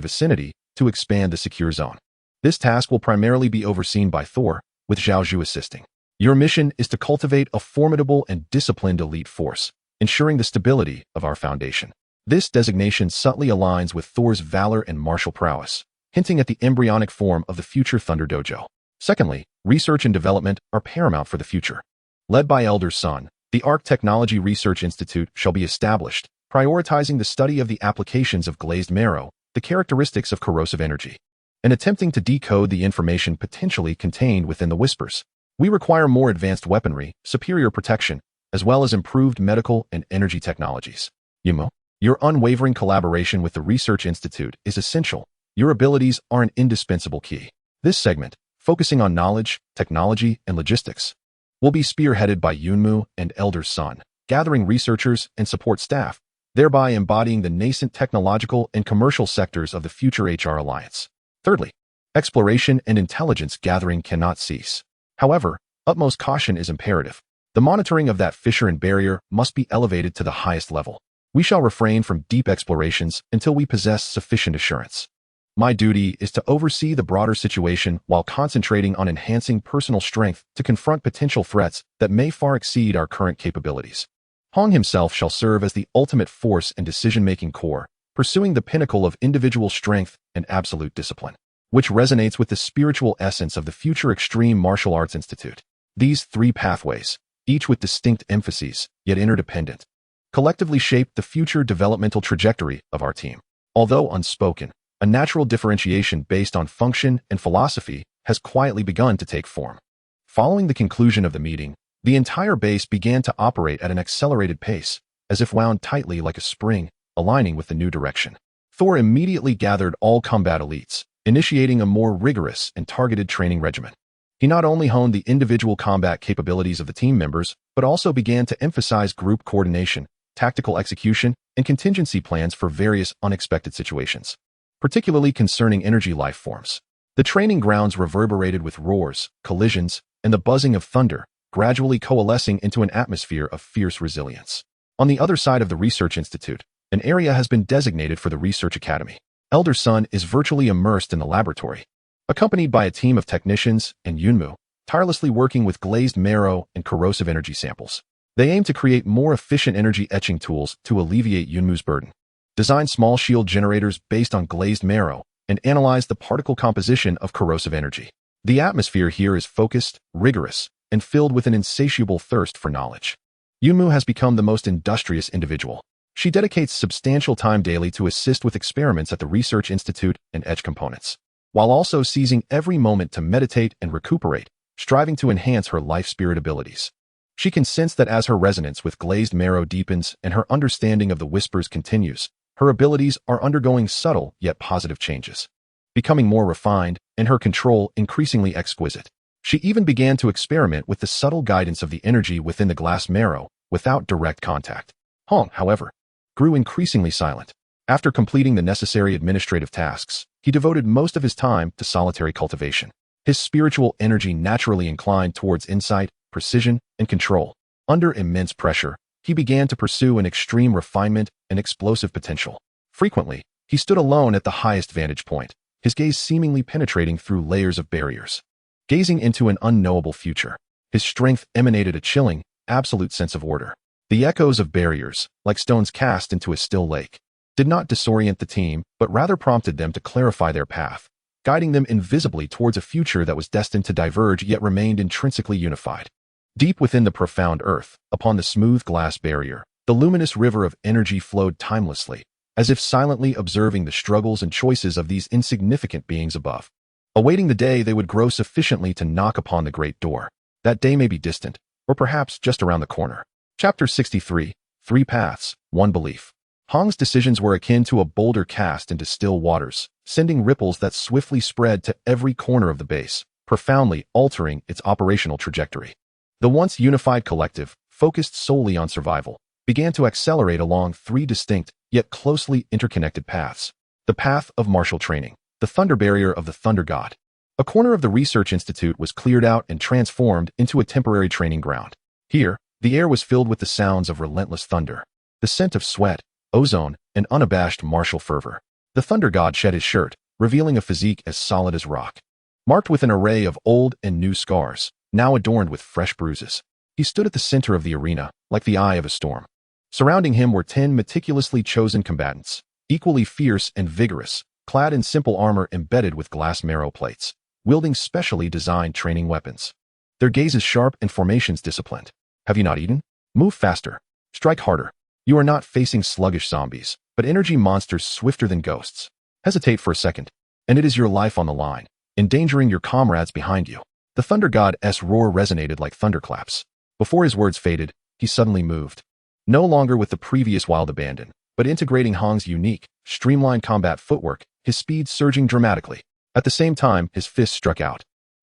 vicinity to expand the secure zone. This task will primarily be overseen by Thor, with Zhao Zhu assisting. Your mission is to cultivate a formidable and disciplined elite force, ensuring the stability of our foundation. This designation subtly aligns with Thor's valor and martial prowess, hinting at the embryonic form of the future Thunder Dojo. Secondly, research and development are paramount for the future. Led by Elder Sun, the Ark Technology Research Institute shall be established, prioritizing the study of the applications of glazed marrow, the characteristics of corrosive energy, and attempting to decode the information potentially contained within the whispers. We require more advanced weaponry, superior protection, as well as improved medical and energy technologies. Yumo, your unwavering collaboration with the Research Institute is essential. Your abilities are an indispensable key. This segment, focusing on knowledge, technology, and logistics, will be spearheaded by Yunmu and Elder Sun, gathering researchers and support staff, thereby embodying the nascent technological and commercial sectors of the future HR Alliance. Thirdly, exploration and intelligence gathering cannot cease. However, utmost caution is imperative. The monitoring of that fissure and barrier must be elevated to the highest level. We shall refrain from deep explorations until we possess sufficient assurance. My duty is to oversee the broader situation while concentrating on enhancing personal strength to confront potential threats that may far exceed our current capabilities. Hong himself shall serve as the ultimate force and decision-making core, pursuing the pinnacle of individual strength and absolute discipline, which resonates with the spiritual essence of the future Extreme Martial Arts Institute. These three pathways, each with distinct emphases, yet interdependent, collectively shape the future developmental trajectory of our team. Although unspoken, a natural differentiation based on function and philosophy has quietly begun to take form. Following the conclusion of the meeting, the entire base began to operate at an accelerated pace, as if wound tightly like a spring, aligning with the new direction. Thor immediately gathered all combat elites, initiating a more rigorous and targeted training regimen. He not only honed the individual combat capabilities of the team members, but also began to emphasize group coordination, tactical execution, and contingency plans for various unexpected situations, particularly concerning energy life forms. The training grounds reverberated with roars, collisions, and the buzzing of thunder, gradually coalescing into an atmosphere of fierce resilience. On the other side of the Research Institute, an area has been designated for the Research Academy. Elder Sun is virtually immersed in the laboratory, accompanied by a team of technicians and Yunmu, tirelessly working with glazed marrow and corrosive energy samples. They aim to create more efficient energy etching tools to alleviate Yunmu's burden, design small shield generators based on glazed marrow, and analyze the particle composition of corrosive energy. The atmosphere here is focused, rigorous, and filled with an insatiable thirst for knowledge. Yunmu has become the most industrious individual. She dedicates substantial time daily to assist with experiments at the Research Institute and etch components, while also seizing every moment to meditate and recuperate, striving to enhance her life spirit abilities. She can sense that as her resonance with glazed marrow deepens and her understanding of the whispers continues, her abilities are undergoing subtle yet positive changes, becoming more refined and her control increasingly exquisite. She even began to experiment with the subtle guidance of the energy within the glass marrow without direct contact. Hong, however, grew increasingly silent. After completing the necessary administrative tasks, he devoted most of his time to solitary cultivation. His spiritual energy naturally inclined towards insight, precision, and control. Under immense pressure, he began to pursue an extreme refinement and explosive potential. Frequently, he stood alone at the highest vantage point, his gaze seemingly penetrating through layers of barriers. Gazing into an unknowable future, his strength emanated a chilling, absolute sense of order. The echoes of barriers, like stones cast into a still lake, did not disorient the team, but rather prompted them to clarify their path, guiding them invisibly towards a future that was destined to diverge yet remained intrinsically unified. Deep within the profound earth, upon the smooth glass barrier, the luminous river of energy flowed timelessly, as if silently observing the struggles and choices of these insignificant beings above, awaiting the day they would grow sufficiently to knock upon the great door. That day may be distant, or perhaps just around the corner. Chapter 63, 3 Paths, 1 Belief. Hong's decisions were akin to a boulder cast into still waters, sending ripples that swiftly spread to every corner of the base, profoundly altering its operational trajectory. The once unified collective, focused solely on survival, began to accelerate along 3 distinct, yet closely interconnected paths. The path of martial training, the thunder barrier of the Thunder God. A corner of the Research Institute was cleared out and transformed into a temporary training ground. Here, the air was filled with the sounds of relentless thunder, the scent of sweat, ozone, and unabashed martial fervor. The Thunder God shed his shirt, revealing a physique as solid as rock, marked with an array of old and new scars, now adorned with fresh bruises. He stood at the center of the arena, like the eye of a storm. Surrounding him were 10 meticulously chosen combatants, equally fierce and vigorous, clad in simple armor embedded with glass marrow plates, wielding specially designed training weapons. Their gazes sharp and formations disciplined. Have you not eaten? Move faster. Strike harder. You are not facing sluggish zombies, but energy monsters swifter than ghosts. Hesitate for a second, and it is your life on the line, endangering your comrades behind you. The Thunder God's roar resonated like thunderclaps. Before his words faded, he suddenly moved. No longer with the previous wild abandon, but integrating Hong's unique, streamlined combat footwork, his speed surging dramatically. At the same time, his fists struck out.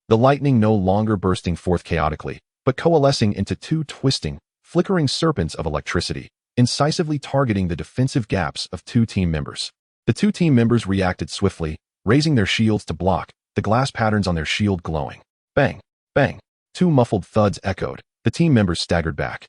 The lightning no longer bursting forth chaotically, but coalescing into 2 twisting, flickering serpents of electricity, incisively targeting the defensive gaps of 2 team members. The 2 team members reacted swiftly, raising their shields to block, the glass patterns on their shield glowing. Bang! Bang! 2 muffled thuds echoed. The team members staggered back,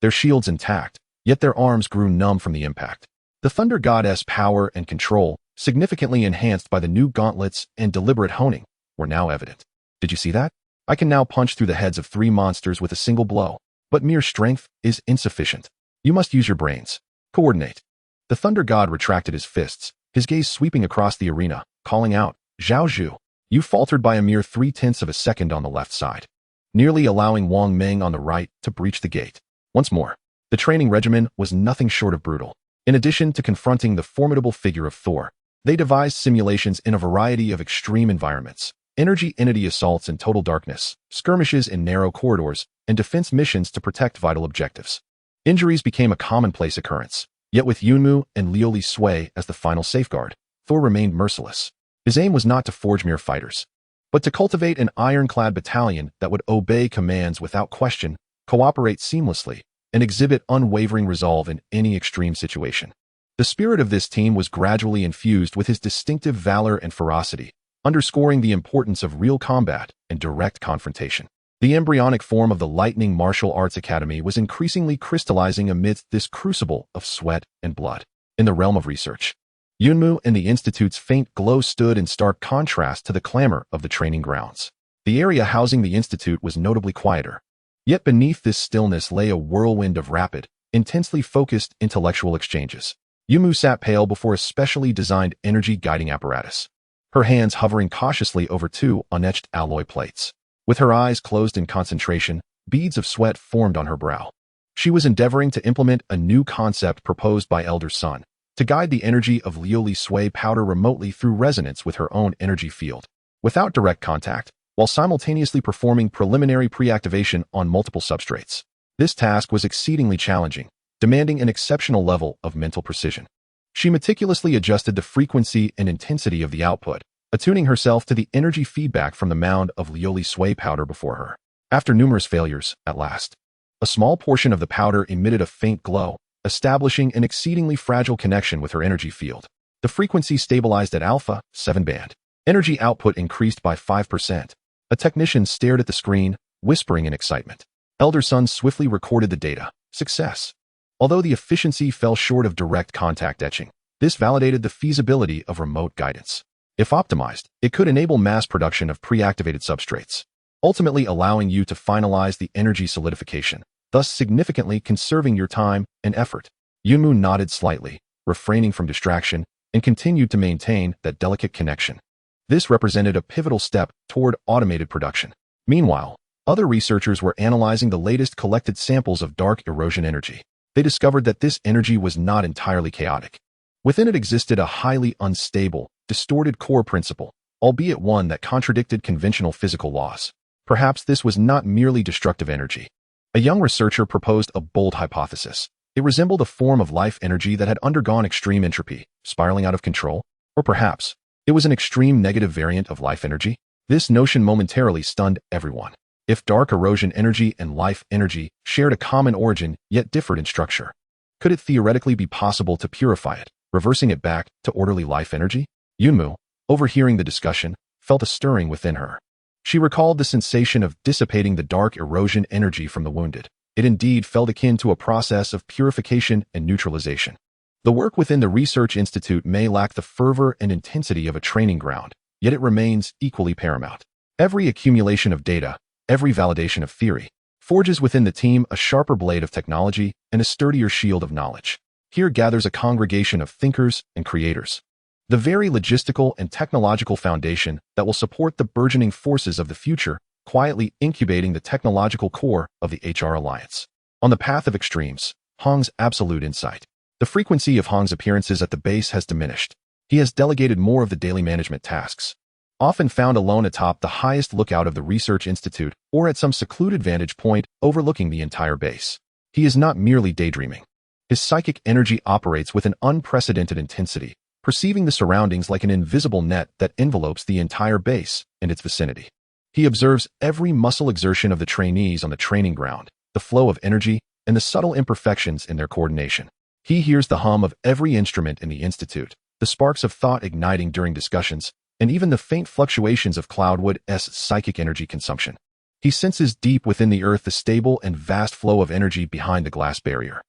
their shields intact, yet their arms grew numb from the impact. The Thunder God's power and control, significantly enhanced by the new gauntlets and deliberate honing, were now evident. Did you see that? I can now punch through the heads of 3 monsters with a single blow, but mere strength is insufficient. You must use your brains. Coordinate. The Thunder God retracted his fists, his gaze sweeping across the arena, calling out, Zhao Zhu, you faltered by a mere 0.3 of a second on the left side, nearly allowing Wang Meng on the right to breach the gate. Once more, the training regimen was nothing short of brutal. In addition to confronting the formidable figure of Thor, they devised simulations in a variety of extreme environments, energy entity assaults in total darkness, skirmishes in narrow corridors, and defense missions to protect vital objectives. Injuries became a commonplace occurrence, yet with Yunmu and Liu Li Sui as the final safeguard, Thor remained merciless. His aim was not to forge mere fighters, but to cultivate an ironclad battalion that would obey commands without question, cooperate seamlessly, and exhibit unwavering resolve in any extreme situation. The spirit of this team was gradually infused with his distinctive valor and ferocity, underscoring the importance of real combat and direct confrontation. The embryonic form of the Lightning Martial Arts Academy was increasingly crystallizing amidst this crucible of sweat and blood. In the realm of research, Yunmu and the Institute's faint glow stood in stark contrast to the clamor of the training grounds. The area housing the Institute was notably quieter. Yet beneath this stillness lay a whirlwind of rapid, intensely focused intellectual exchanges. Yunmu sat pale before a specially designed energy-guiding apparatus, her hands hovering cautiously over two unetched alloy plates. With her eyes closed in concentration, beads of sweat formed on her brow. She was endeavoring to implement a new concept proposed by Elder Sun, to guide the energy of Lioli Sway powder remotely through resonance with her own energy field, without direct contact, while simultaneously performing preliminary pre-activation on multiple substrates. This task was exceedingly challenging, demanding an exceptional level of mental precision. She meticulously adjusted the frequency and intensity of the output, attuning herself to the energy feedback from the mound of Lioli Sway powder before her. After numerous failures, at last, a small portion of the powder emitted a faint glow, establishing an exceedingly fragile connection with her energy field. The frequency stabilized at alpha 7 band. Energy output increased by 5%. A technician stared at the screen, whispering in excitement. Elder Sun swiftly recorded the data. Success. Although the efficiency fell short of direct contact etching, this validated the feasibility of remote guidance. If optimized, it could enable mass production of pre-activated substrates, ultimately allowing you to finalize the energy solidification, thus significantly conserving your time and effort. Yunmu nodded slightly, refraining from distraction, and continued to maintain that delicate connection. This represented a pivotal step toward automated production. Meanwhile, other researchers were analyzing the latest collected samples of dark erosion energy. They discovered that this energy was not entirely chaotic. Within it existed a highly unstable, distorted core principle, albeit one that contradicted conventional physical laws. Perhaps this was not merely destructive energy. A young researcher proposed a bold hypothesis. It resembled a form of life energy that had undergone extreme entropy, spiraling out of control, or perhaps it was an extreme negative variant of life energy. This notion momentarily stunned everyone. If dark erosion energy and life energy shared a common origin yet differed in structure, could it theoretically be possible to purify it, reversing it back to orderly life energy? Yunmu, overhearing the discussion, felt a stirring within her. She recalled the sensation of dissipating the dark erosion energy from the wounded. It indeed felt akin to a process of purification and neutralization. The work within the Research Institute may lack the fervor and intensity of a training ground, yet it remains equally paramount. Every accumulation of data, every validation of theory, forges within the team a sharper blade of technology and a sturdier shield of knowledge. Here gathers a congregation of thinkers and creators, the very logistical and technological foundation that will support the burgeoning forces of the future, quietly incubating the technological core of the HR Alliance. On the path of extremes, Hong's absolute insight. The frequency of Hong's appearances at the base has diminished. He has delegated more of the daily management tasks, often found alone atop the highest lookout of the Research Institute or at some secluded vantage point overlooking the entire base. He is not merely daydreaming. His psychic energy operates with an unprecedented intensity, perceiving the surroundings like an invisible net that envelopes the entire base and its vicinity. He observes every muscle exertion of the trainees on the training ground, the flow of energy, and the subtle imperfections in their coordination. He hears the hum of every instrument in the Institute, the sparks of thought igniting during discussions, and even the faint fluctuations of Cloudwood's psychic energy consumption. He senses deep within the earth the stable and vast flow of energy behind the glass barrier,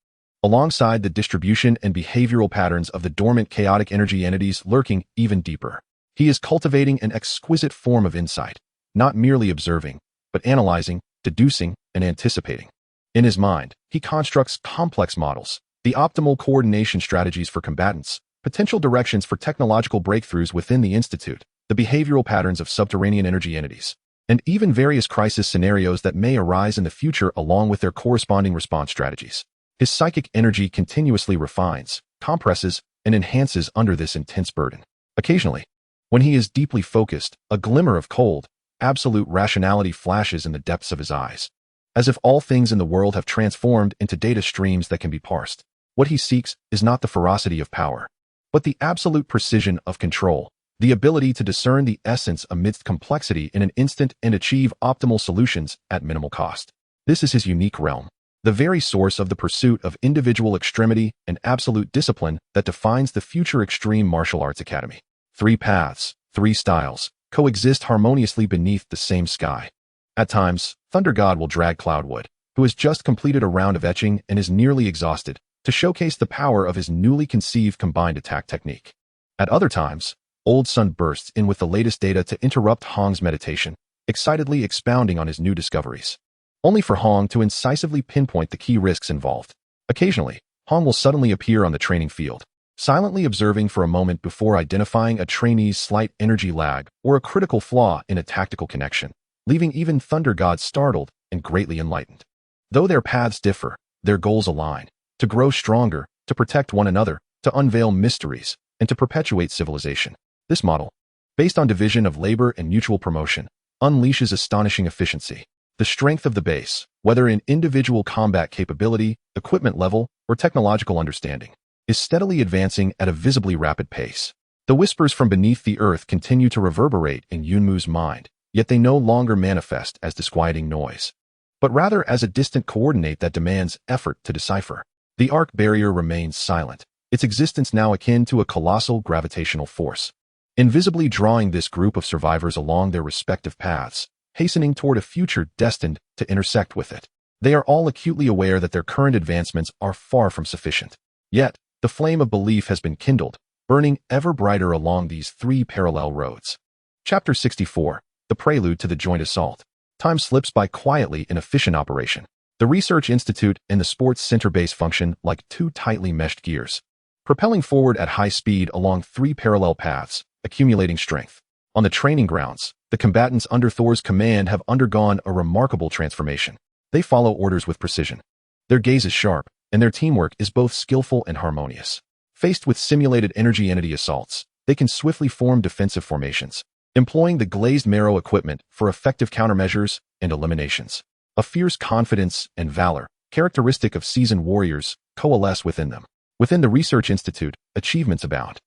alongside the distribution and behavioral patterns of the dormant chaotic energy entities lurking even deeper. He is cultivating an exquisite form of insight, not merely observing, but analyzing, deducing, and anticipating. In his mind, he constructs complex models, the optimal coordination strategies for combatants, potential directions for technological breakthroughs within the Institute, the behavioral patterns of subterranean energy entities, and even various crisis scenarios that may arise in the future along with their corresponding response strategies. His psychic energy continuously refines, compresses, and enhances under this intense burden. Occasionally, when he is deeply focused, a glimmer of cold, absolute rationality flashes in the depths of his eyes, as if all things in the world have transformed into data streams that can be parsed. What he seeks is not the ferocity of power, but the absolute precision of control, the ability to discern the essence amidst complexity in an instant and achieve optimal solutions at minimal cost. This is his unique realm, the very source of the pursuit of individual extremity and absolute discipline that defines the future extreme martial arts academy. 3 paths, 3 styles, coexist harmoniously beneath the same sky. At times, Thunder God will drag Cloudwood, who has just completed a round of etching and is nearly exhausted, to showcase the power of his newly conceived combined attack technique. At other times, Old Sun bursts in with the latest data to interrupt Hong's meditation, excitedly expounding on his new discoveries, only for Hong to incisively pinpoint the key risks involved. Occasionally, Hong will suddenly appear on the training field, silently observing for a moment before identifying a trainee's slight energy lag or a critical flaw in a tactical connection, leaving even Thunder God startled and greatly enlightened. Though their paths differ, their goals align: to grow stronger, to protect one another, to unveil mysteries, and to perpetuate civilization. This model, based on division of labor and mutual promotion, unleashes astonishing efficiency. The strength of the base, whether in individual combat capability, equipment level, or technological understanding, is steadily advancing at a visibly rapid pace. The whispers from beneath the earth continue to reverberate in Yunmu's mind, yet they no longer manifest as disquieting noise, but rather as a distant coordinate that demands effort to decipher. The Ark barrier remains silent, its existence now akin to a colossal gravitational force, invisibly drawing this group of survivors along their respective paths, hastening toward a future destined to intersect with it. They are all acutely aware that their current advancements are far from sufficient. Yet, the flame of belief has been kindled, burning ever brighter along these 3 parallel roads. Chapter 64, The Prelude to the Joint Assault. Time slips by quietly in efficient operation. The Research Institute and the Sports Center base function like 2 tightly meshed gears, propelling forward at high speed along 3 parallel paths, accumulating strength. On the training grounds, the combatants under Thor's command have undergone a remarkable transformation. They follow orders with precision. Their gaze is sharp, and their teamwork is both skillful and harmonious. Faced with simulated energy entity assaults, they can swiftly form defensive formations, employing the glazed marrow equipment for effective countermeasures and eliminations. A fierce confidence and valor, characteristic of seasoned warriors, coalesce within them. Within the Research Institute, achievements abound.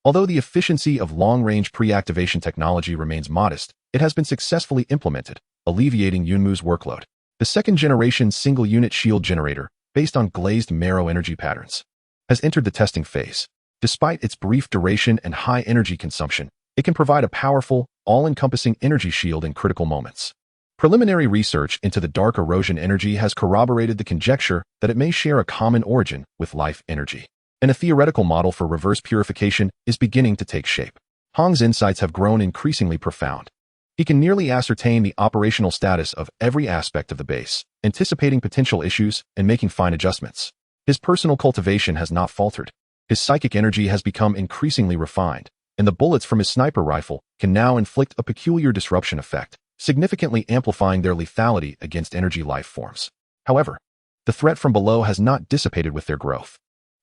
Although the efficiency of long-range pre-activation technology remains modest, it has been successfully implemented, alleviating Yunmu's workload. The second-generation single-unit shield generator, based on glazed marrow energy patterns, has entered the testing phase. Despite its brief duration and high energy consumption, it can provide a powerful, all-encompassing energy shield in critical moments. Preliminary research into the dark erosion energy has corroborated the conjecture that it may share a common origin with life energy, and a theoretical model for reverse purification is beginning to take shape. Hong's insights have grown increasingly profound. He can nearly ascertain the operational status of every aspect of the base, anticipating potential issues and making fine adjustments. His personal cultivation has not faltered. His psychic energy has become increasingly refined, and the bullets from his sniper rifle can now inflict a peculiar disruption effect, significantly amplifying their lethality against energy life forms. However, the threat from below has not dissipated with their growth.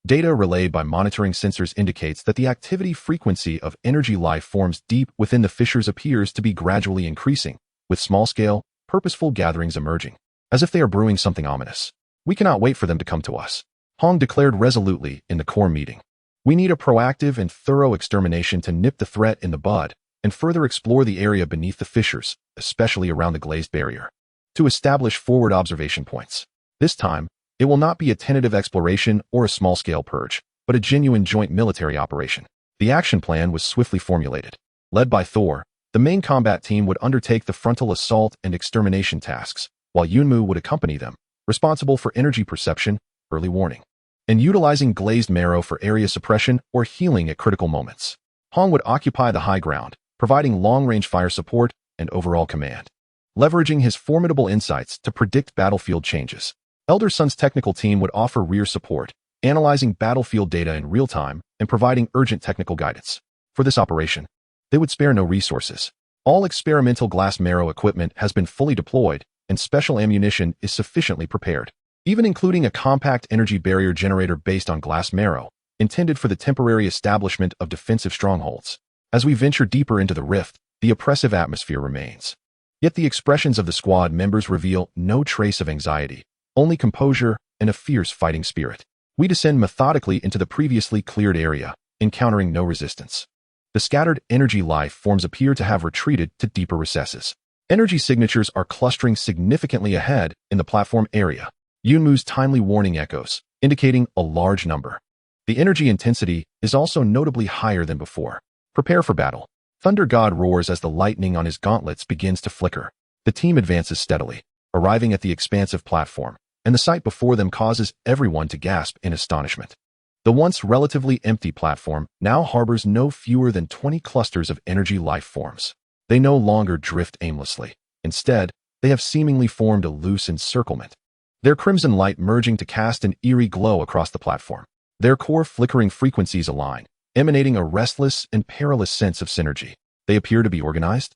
Data relayed by monitoring sensors indicates that the activity frequency of energy life forms deep within the fissures appears to be gradually increasing, with small-scale, purposeful gatherings emerging, as if they are brewing something ominous. We cannot wait for them to come to us, Hong declared resolutely in the core meeting. We need a proactive and thorough extermination to nip the threat in the bud and further explore the area beneath the fissures, especially around the glazed barrier, to establish forward observation points. This time, it will not be a tentative exploration or a small-scale purge, but a genuine joint military operation. The action plan was swiftly formulated. Led by Thor, the main combat team would undertake the frontal assault and extermination tasks, while Yunmu would accompany them, responsible for energy perception, early warning, and utilizing glazed marrow for area suppression or healing at critical moments. Hong would occupy the high ground, providing long-range fire support and overall command, leveraging his formidable insights to predict battlefield changes. Elder Sun's technical team would offer rear support, analyzing battlefield data in real time and providing urgent technical guidance. For this operation, they would spare no resources. All experimental glass marrow equipment has been fully deployed, and special ammunition is sufficiently prepared, even including a compact energy barrier generator based on glass marrow, intended for the temporary establishment of defensive strongholds. As we venture deeper into the rift, the oppressive atmosphere remains. Yet the expressions of the squad members reveal no trace of anxiety, only composure and a fierce fighting spirit. We descend methodically into the previously cleared area, encountering no resistance. The scattered energy life forms appear to have retreated to deeper recesses. Energy signatures are clustering significantly ahead in the platform area. Yunmu's timely warning echoes, indicating a large number. The energy intensity is also notably higher than before. Prepare for battle. Thunder God roars as the lightning on his gauntlets begins to flicker. The team advances steadily, arriving at the expansive platform, and the sight before them causes everyone to gasp in astonishment. The once relatively empty platform now harbors no fewer than 20 clusters of energy life forms. They no longer drift aimlessly. Instead, they have seemingly formed a loose encirclement, their crimson light merging to cast an eerie glow across the platform. Their core flickering frequencies align, emanating a restless and perilous sense of synergy. They appear to be organized.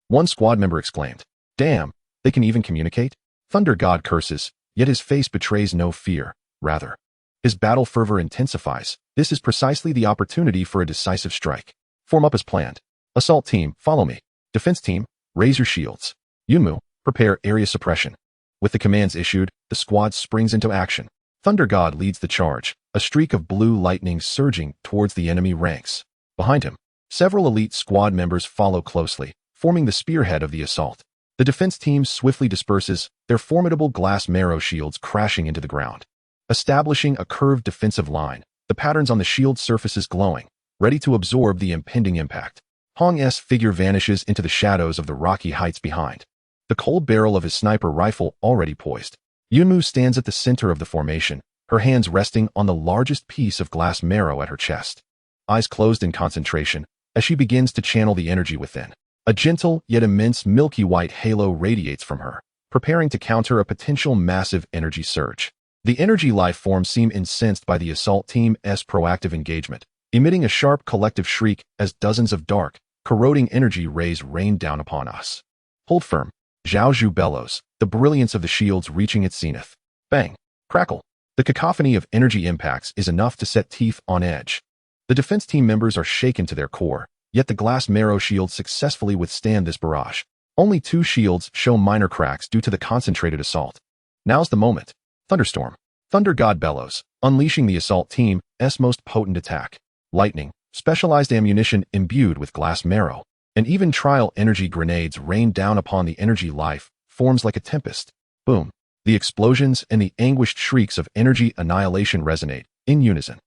One squad member exclaimed, "Damn, they can even communicate?" Thunder God curses, yet his face betrays no fear. Rather, his battle fervor intensifies. This is precisely the opportunity for a decisive strike. Form up as planned. Assault team, follow me. Defense team, raise your shields. Yunmu, prepare area suppression. With the commands issued, the squad springs into action. Thunder God leads the charge, a streak of blue lightning surging towards the enemy ranks. Behind him, several elite squad members follow closely, forming the spearhead of the assault. The defense team swiftly disperses, their formidable glass marrow shields crashing into the ground. Establishing a curved defensive line, the patterns on the shield surfaces glowing, ready to absorb the impending impact. Hong's figure vanishes into the shadows of the rocky heights behind, the cold barrel of his sniper rifle already poised. Yunmu stands at the center of the formation, her hands resting on the largest piece of glass marrow at her chest. Eyes closed in concentration, as she begins to channel the energy within. A gentle yet immense milky white halo radiates from her, preparing to counter a potential massive energy surge. The energy life forms seem incensed by the assault team's proactive engagement, emitting a sharp collective shriek as dozens of dark, corroding energy rays rain down upon us. Hold firm. Zhao Zhu bellows, the brilliance of the shields reaching its zenith. Bang! Crackle! The cacophony of energy impacts is enough to set teeth on edge. The defense team members are shaken to their core, yet the glass marrow shields successfully withstand this barrage. Only 2 shields show minor cracks due to the concentrated assault. Now's the moment. Thunderstorm. Thunder God bellows, unleashing the assault team's most potent attack. Lightning, specialized ammunition imbued with glass marrow, and even trial energy grenades rain down upon the energy life forms like a tempest. Boom. The explosions and the anguished shrieks of energy annihilation resonate in unison.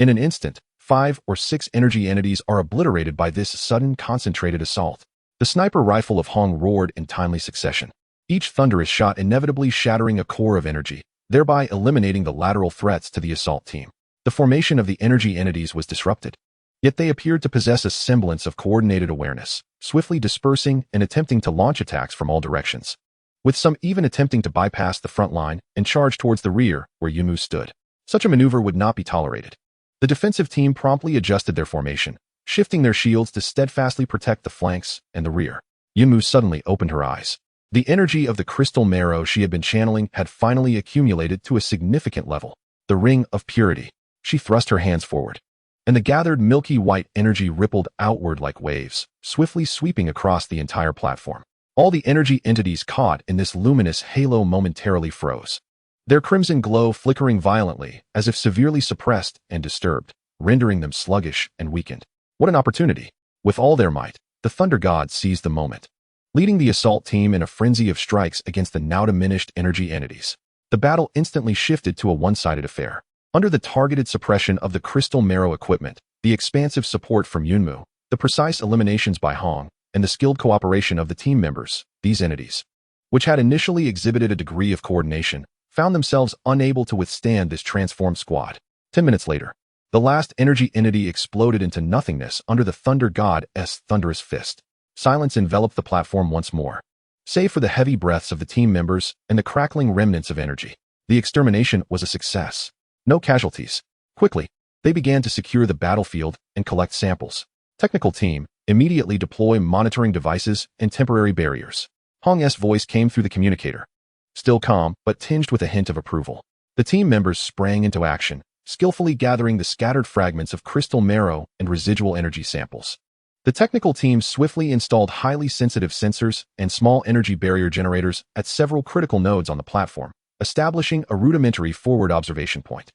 In an instant, 5 or 6 energy entities are obliterated by this sudden concentrated assault. The sniper rifle of Hong roared in timely succession, each thunderous shot inevitably shattering a core of energy, thereby eliminating the lateral threats to the assault team. The formation of the energy entities was disrupted, yet they appeared to possess a semblance of coordinated awareness, swiftly dispersing and attempting to launch attacks from all directions, with some even attempting to bypass the front line and charge towards the rear where Yunmu stood. Such a maneuver would not be tolerated. The defensive team promptly adjusted their formation, shifting their shields to steadfastly protect the flanks and the rear. Yunmu suddenly opened her eyes. The energy of the crystal marrow she had been channeling had finally accumulated to a significant level, the ring of purity. She thrust her hands forward, and the gathered milky white energy rippled outward like waves, swiftly sweeping across the entire platform. All the energy entities caught in this luminous halo momentarily froze, their crimson glow flickering violently as if severely suppressed and disturbed, rendering them sluggish and weakened. What an opportunity! With all their might, the Thunder Gods seized the moment, leading the assault team in a frenzy of strikes against the now diminished energy entities. The battle instantly shifted to a one-sided affair. Under the targeted suppression of the crystal marrow equipment, the expansive support from Yunmu, the precise eliminations by Hong, and the skilled cooperation of the team members, these entities, which had initially exhibited a degree of coordination, found themselves unable to withstand this transformed squad. 10 minutes later, the last energy entity exploded into nothingness under the Thunder God's thunderous fist. Silence enveloped the platform once more, save for the heavy breaths of the team members and the crackling remnants of energy. The extermination was a success. No casualties. Quickly, they began to secure the battlefield and collect samples. Technical team, immediately deploy monitoring devices and temporary barriers. Hong's voice came through the communicator, still calm but tinged with a hint of approval. The team members sprang into action, skillfully gathering the scattered fragments of crystal marrow and residual energy samples. The technical team swiftly installed highly sensitive sensors and small energy barrier generators at several critical nodes on the platform, establishing a rudimentary forward observation point.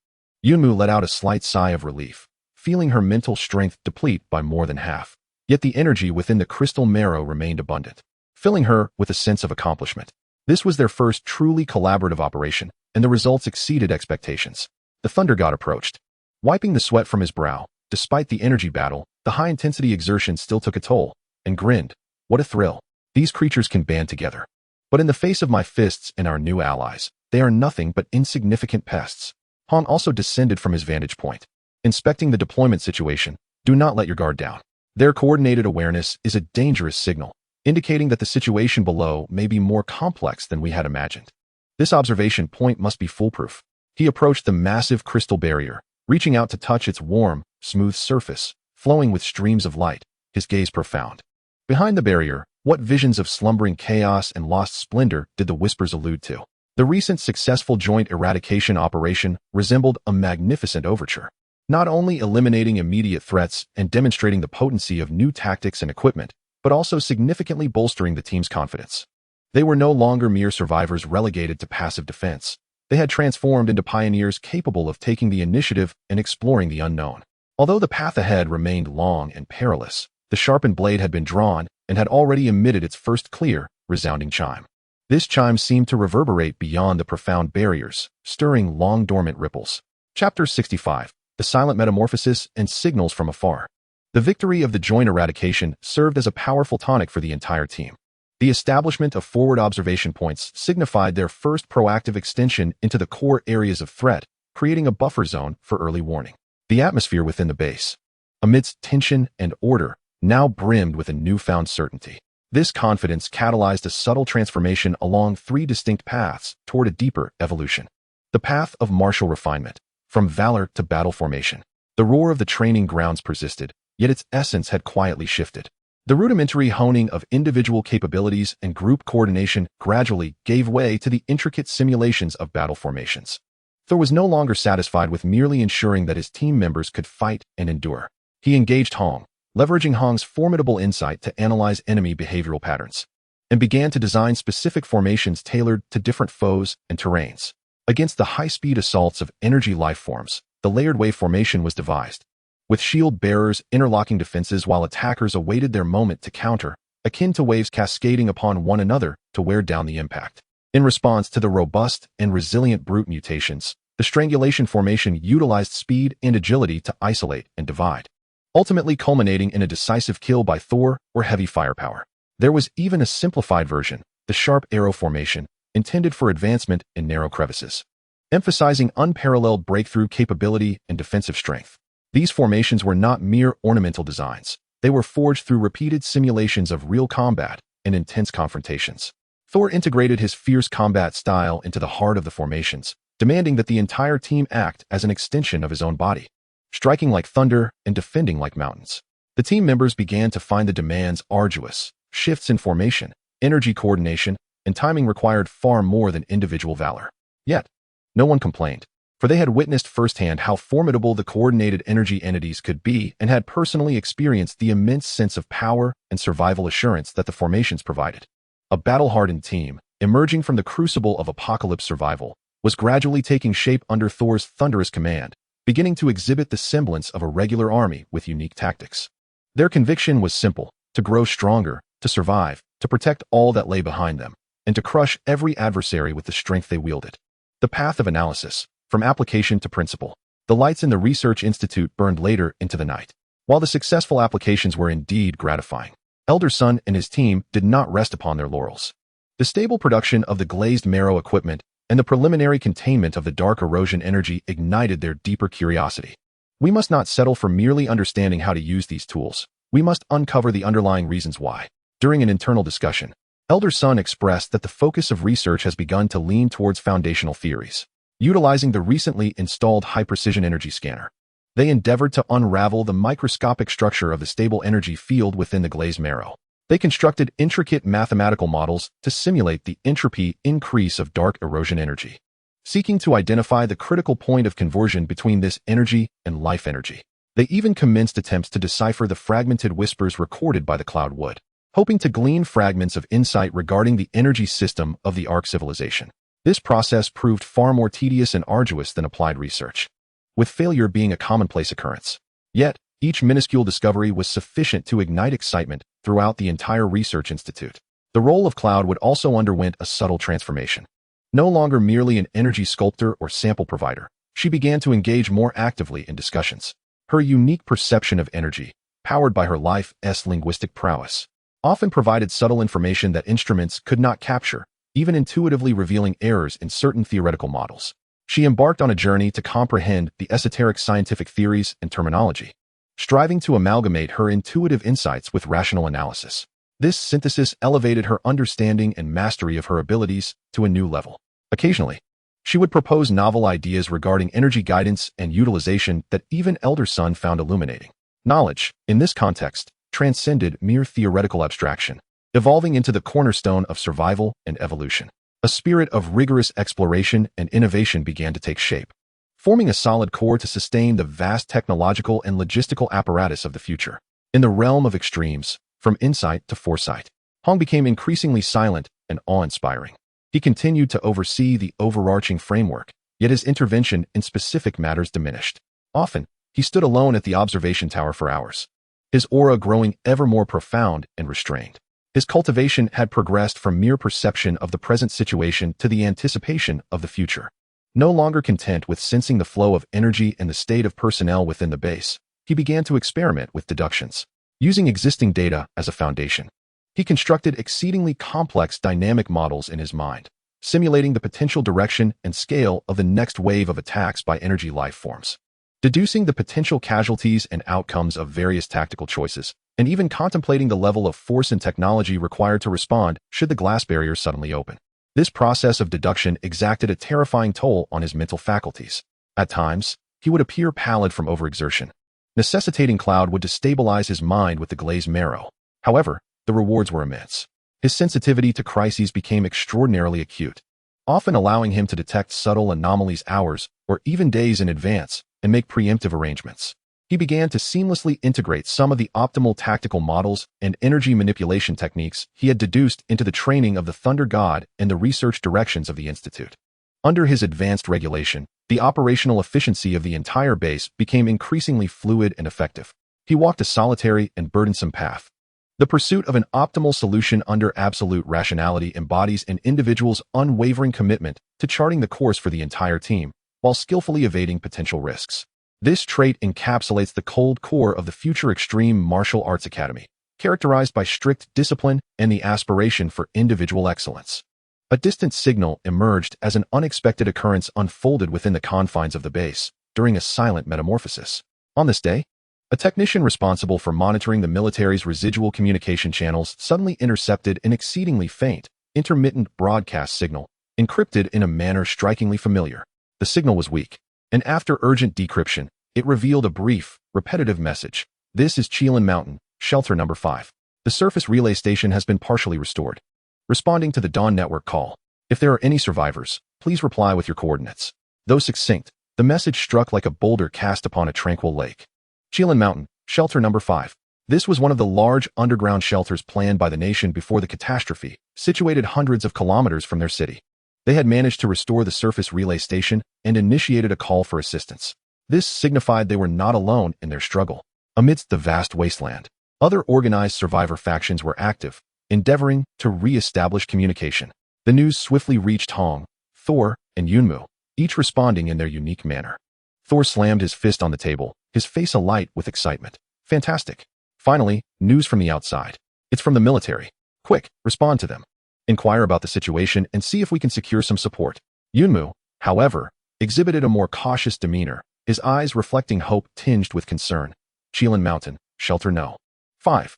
Yunmu let out a slight sigh of relief, feeling her mental strength deplete by more than half. Yet the energy within the crystal marrow remained abundant, filling her with a sense of accomplishment. This was their first truly collaborative operation, and the results exceeded expectations. The Thunder God approached, wiping the sweat from his brow. Despite the energy battle, the high-intensity exertion still took a toll, and grinned. What a thrill. These creatures can band together. But in the face of my fists and our new allies, they are nothing but insignificant pests. Han also descended from his vantage point, inspecting the deployment situation. Do not let your guard down. Their coordinated awareness is a dangerous signal, indicating that the situation below may be more complex than we had imagined. This observation point must be foolproof. He approached the massive crystal barrier, reaching out to touch its warm, smooth surface, flowing with streams of light, his gaze profound. Behind the barrier, what visions of slumbering chaos and lost splendor did the whispers allude to? The recent successful joint eradication operation resembled a magnificent overture, not only eliminating immediate threats and demonstrating the potency of new tactics and equipment, but also significantly bolstering the team's confidence. They were no longer mere survivors relegated to passive defense. They had transformed into pioneers capable of taking the initiative and exploring the unknown. Although the path ahead remained long and perilous, the sharpened blade had been drawn and had already emitted its first clear, resounding chime. This chime seemed to reverberate beyond the profound barriers, stirring long-dormant ripples. Chapter 65. The Silent Metamorphosis and Signals from Afar. The victory of the joint eradication served as a powerful tonic for the entire team. The establishment of forward observation points signified their first proactive extension into the core areas of threat, creating a buffer zone for early warning. The atmosphere within the base, amidst tension and order, now brimmed with a newfound certainty. This confidence catalyzed a subtle transformation along three distinct paths toward a deeper evolution. The path of martial refinement, from valor to battle formation. The roar of the training grounds persisted, yet its essence had quietly shifted. The rudimentary honing of individual capabilities and group coordination gradually gave way to the intricate simulations of battle formations. Thor was no longer satisfied with merely ensuring that his team members could fight and endure. He engaged Hong, leveraging Hong's formidable insight to analyze enemy behavioral patterns, and began to design specific formations tailored to different foes and terrains. Against the high-speed assaults of energy lifeforms, the layered wave formation was devised, with shield bearers interlocking defenses while attackers awaited their moment to counter, akin to waves cascading upon one another to wear down the impact. In response to the robust and resilient brute mutations, the strangulation formation utilized speed and agility to isolate and divide, ultimately culminating in a decisive kill by Thor or heavy firepower. There was even a simplified version, the sharp arrow formation, intended for advancement in narrow crevices, emphasizing unparalleled breakthrough capability and defensive strength. These formations were not mere ornamental designs. They were forged through repeated simulations of real combat and intense confrontations. Thor integrated his fierce combat style into the heart of the formations, demanding that the entire team act as an extension of his own body, striking like thunder and defending like mountains. The team members began to find the demands arduous. Shifts in formation, energy coordination, and timing required far more than individual valor. Yet, no one complained, for they had witnessed firsthand how formidable the coordinated energy entities could be and had personally experienced the immense sense of power and survival assurance that the formations provided. A battle-hardened team, emerging from the crucible of apocalypse survival, was gradually taking shape under Thor's thunderous command, beginning to exhibit the semblance of a regular army with unique tactics. Their conviction was simple: to grow stronger, to survive, to protect all that lay behind them, and to crush every adversary with the strength they wielded. The path of analysis, from application to principle. The lights in the Research Institute burned later into the night. While the successful applications were indeed gratifying, Elder Sun and his team did not rest upon their laurels. The stable production of the glazed marrow equipment and the preliminary containment of the dark erosion energy ignited their deeper curiosity. We must not settle for merely understanding how to use these tools. We must uncover the underlying reasons why. During an internal discussion, Elder Sun expressed that the focus of research has begun to lean towards foundational theories. Utilizing the recently installed high-precision energy scanner, they endeavored to unravel the microscopic structure of the stable energy field within the glazed marrow. They constructed intricate mathematical models to simulate the entropy increase of dark erosion energy, seeking to identify the critical point of conversion between this energy and life energy. They even commenced attempts to decipher the fragmented whispers recorded by the cloud wood, hoping to glean fragments of insight regarding the energy system of the Ark civilization. This process proved far more tedious and arduous than applied research, with failure being a commonplace occurrence. Yet, Each minuscule discovery was sufficient to ignite excitement throughout the entire research institute. The role of Cloud would also underwent a subtle transformation. No longer merely an energy sculptor or sample provider, she began to engage more actively in discussions. Her unique perception of energy, powered by her life's linguistic prowess, often provided subtle information that instruments could not capture, even intuitively revealing errors in certain theoretical models. She embarked on a journey to comprehend the esoteric scientific theories and terminology, striving to amalgamate her intuitive insights with rational analysis. This synthesis elevated her understanding and mastery of her abilities to a new level. Occasionally, she would propose novel ideas regarding energy guidance and utilization that even Elder Sun found illuminating. Knowledge, in this context, transcended mere theoretical abstraction, evolving into the cornerstone of survival and evolution. A spirit of rigorous exploration and innovation began to take shape, forming a solid core to sustain the vast technological and logistical apparatus of the future. In the realm of extremes, from insight to foresight, Hong became increasingly silent and awe-inspiring. He continued to oversee the overarching framework, yet his intervention in specific matters diminished. Often, he stood alone at the observation tower for hours, his aura growing ever more profound and restrained. His cultivation had progressed from mere perception of the present situation to the anticipation of the future. No longer content with sensing the flow of energy and the state of personnel within the base, he began to experiment with deductions. Using existing data as a foundation, he constructed exceedingly complex dynamic models in his mind, simulating the potential direction and scale of the next wave of attacks by energy life forms. Deducing the potential casualties and outcomes of various tactical choices, and even contemplating the level of force and technology required to respond should the glass barrier suddenly open. This process of deduction exacted a terrifying toll on his mental faculties. At times, he would appear pallid from overexertion, necessitating Cloud would destabilize his mind with the glazed marrow. However, the rewards were immense. His sensitivity to crises became extraordinarily acute, often allowing him to detect subtle anomalies hours or even days in advance and make preemptive arrangements. He began to seamlessly integrate some of the optimal tactical models and energy manipulation techniques he had deduced into the training of the Thunder God and the research directions of the Institute. Under his advanced regulation, the operational efficiency of the entire base became increasingly fluid and effective. He walked a solitary and burdensome path. The pursuit of an optimal solution under absolute rationality embodies an individual's unwavering commitment to charting the course for the entire team, while skillfully evading potential risks. This trait encapsulates the cold core of the future extreme martial arts academy, characterized by strict discipline and the aspiration for individual excellence. A distant signal emerged as an unexpected occurrence unfolded within the confines of the base during a silent metamorphosis. On this day, a technician responsible for monitoring the military's residual communication channels suddenly intercepted an exceedingly faint, intermittent broadcast signal, encrypted in a manner strikingly familiar. The signal was weak, and after urgent decryption, it revealed a brief, repetitive message. This is Chelan Mountain, shelter number 5. The surface relay station has been partially restored. Responding to the Dawn Network call. If there are any survivors, please reply with your coordinates. Though succinct, the message struck like a boulder cast upon a tranquil lake. Chelan Mountain, shelter number 5. This was one of the large underground shelters planned by the nation before the catastrophe, situated hundreds of kilometers from their city. They had managed to restore the surface relay station and initiated a call for assistance. This signified they were not alone in their struggle. Amidst the vast wasteland, other organized survivor factions were active, endeavoring to re-establish communication. The news swiftly reached Hong, Thor, and Yunmu, each responding in their unique manner. Thor slammed his fist on the table, his face alight with excitement. Fantastic. Finally, news from the outside. It's from the military. Quick, respond to them. Inquire about the situation and see if we can secure some support. Yunmu, however, exhibited a more cautious demeanor, his eyes reflecting hope tinged with concern. Chelan Mountain, shelter no. 5.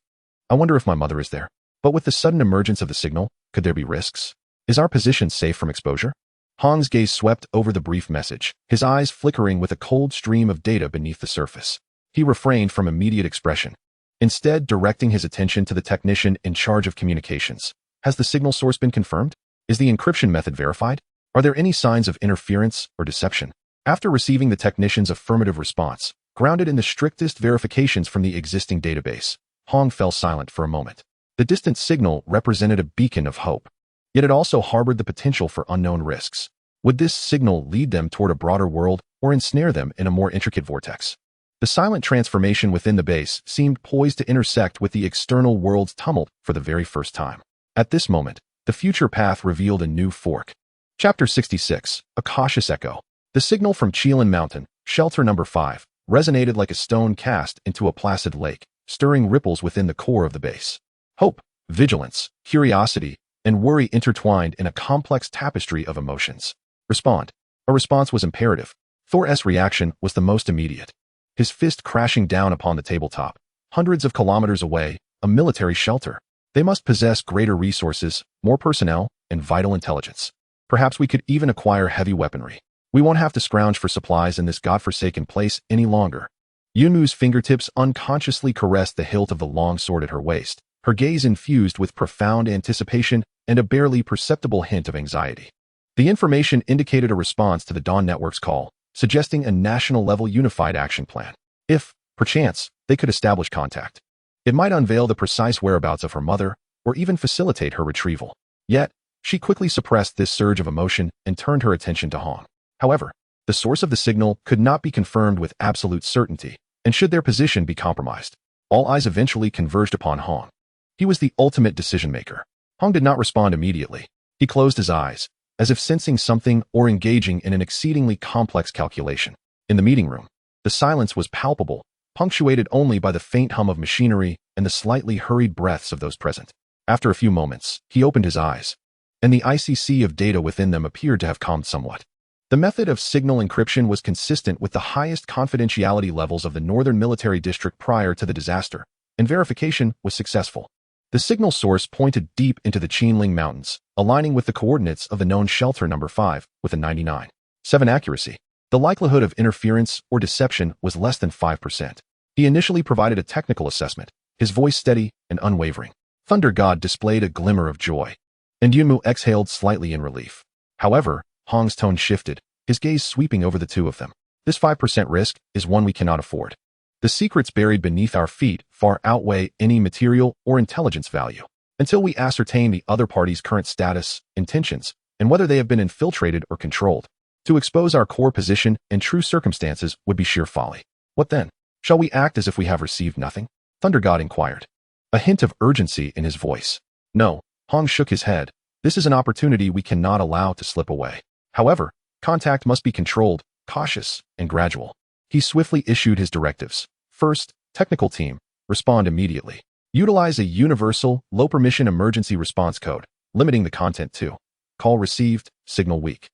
I wonder if my mother is there. But with the sudden emergence of the signal, could there be risks? Is our position safe from exposure? Hong's gaze swept over the brief message, his eyes flickering with a cold stream of data beneath the surface. He refrained from immediate expression, instead directing his attention to the technician in charge of communications. Has the signal source been confirmed? Is the encryption method verified? Are there any signs of interference or deception? After receiving the technician's affirmative response, grounded in the strictest verifications from the existing database, Hong fell silent for a moment. The distant signal represented a beacon of hope, yet it also harbored the potential for unknown risks. Would this signal lead them toward a broader world or ensnare them in a more intricate vortex? The silent transformation within the base seemed poised to intersect with the external world's tumult for the very first time. At this moment, the future path revealed a new fork. Chapter 66, A Cautious Echo. The signal from Chelan Mountain, shelter number 5, resonated like a stone cast into a placid lake, stirring ripples within the core of the base. Hope, vigilance, curiosity, and worry intertwined in a complex tapestry of emotions. Respond. A response was imperative. Thor's reaction was the most immediate. His fist crashing down upon the tabletop. Hundreds of kilometers away, a military shelter. They must possess greater resources, more personnel, and vital intelligence. Perhaps we could even acquire heavy weaponry. We won't have to scrounge for supplies in this godforsaken place any longer. Yunmu's fingertips unconsciously caressed the hilt of the long sword at her waist, her gaze infused with profound anticipation and a barely perceptible hint of anxiety. The information indicated a response to the Dawn Network's call, suggesting a national-level unified action plan. If, perchance, they could establish contact, it might unveil the precise whereabouts of her mother, or even facilitate her retrieval. Yet, she quickly suppressed this surge of emotion and turned her attention to Hong. However, the source of the signal could not be confirmed with absolute certainty, and should their position be compromised, all eyes eventually converged upon Hong. He was the ultimate decision-maker. Hong did not respond immediately. He closed his eyes, as if sensing something or engaging in an exceedingly complex calculation. In the meeting room, the silence was palpable, punctuated only by the faint hum of machinery and the slightly hurried breaths of those present. After a few moments, he opened his eyes, and the icy sea of data within them appeared to have calmed somewhat. The method of signal encryption was consistent with the highest confidentiality levels of the Northern Military District prior to the disaster, and verification was successful. The signal source pointed deep into the Qinling Mountains, aligning with the coordinates of the known shelter number 5 with a 99.7 accuracy. The likelihood of interference or deception was less than 5%. He initially provided a technical assessment, his voice steady and unwavering. Thunder God displayed a glimmer of joy, and Yunmu exhaled slightly in relief. However, Hong's tone shifted, his gaze sweeping over the two of them. This 5% risk is one we cannot afford. The secrets buried beneath our feet far outweigh any material or intelligence value. Until we ascertain the other party's current status, intentions, and whether they have been infiltrated or controlled, to expose our core position and true circumstances would be sheer folly. What then? Shall we act as if we have received nothing? Thunder God inquired, a hint of urgency in his voice. No, Hong shook his head. This is an opportunity we cannot allow to slip away. However, contact must be controlled, cautious, and gradual. He swiftly issued his directives. First, technical team, respond immediately. Utilize a universal, low-permission emergency response code, limiting the content to call received, signal weak.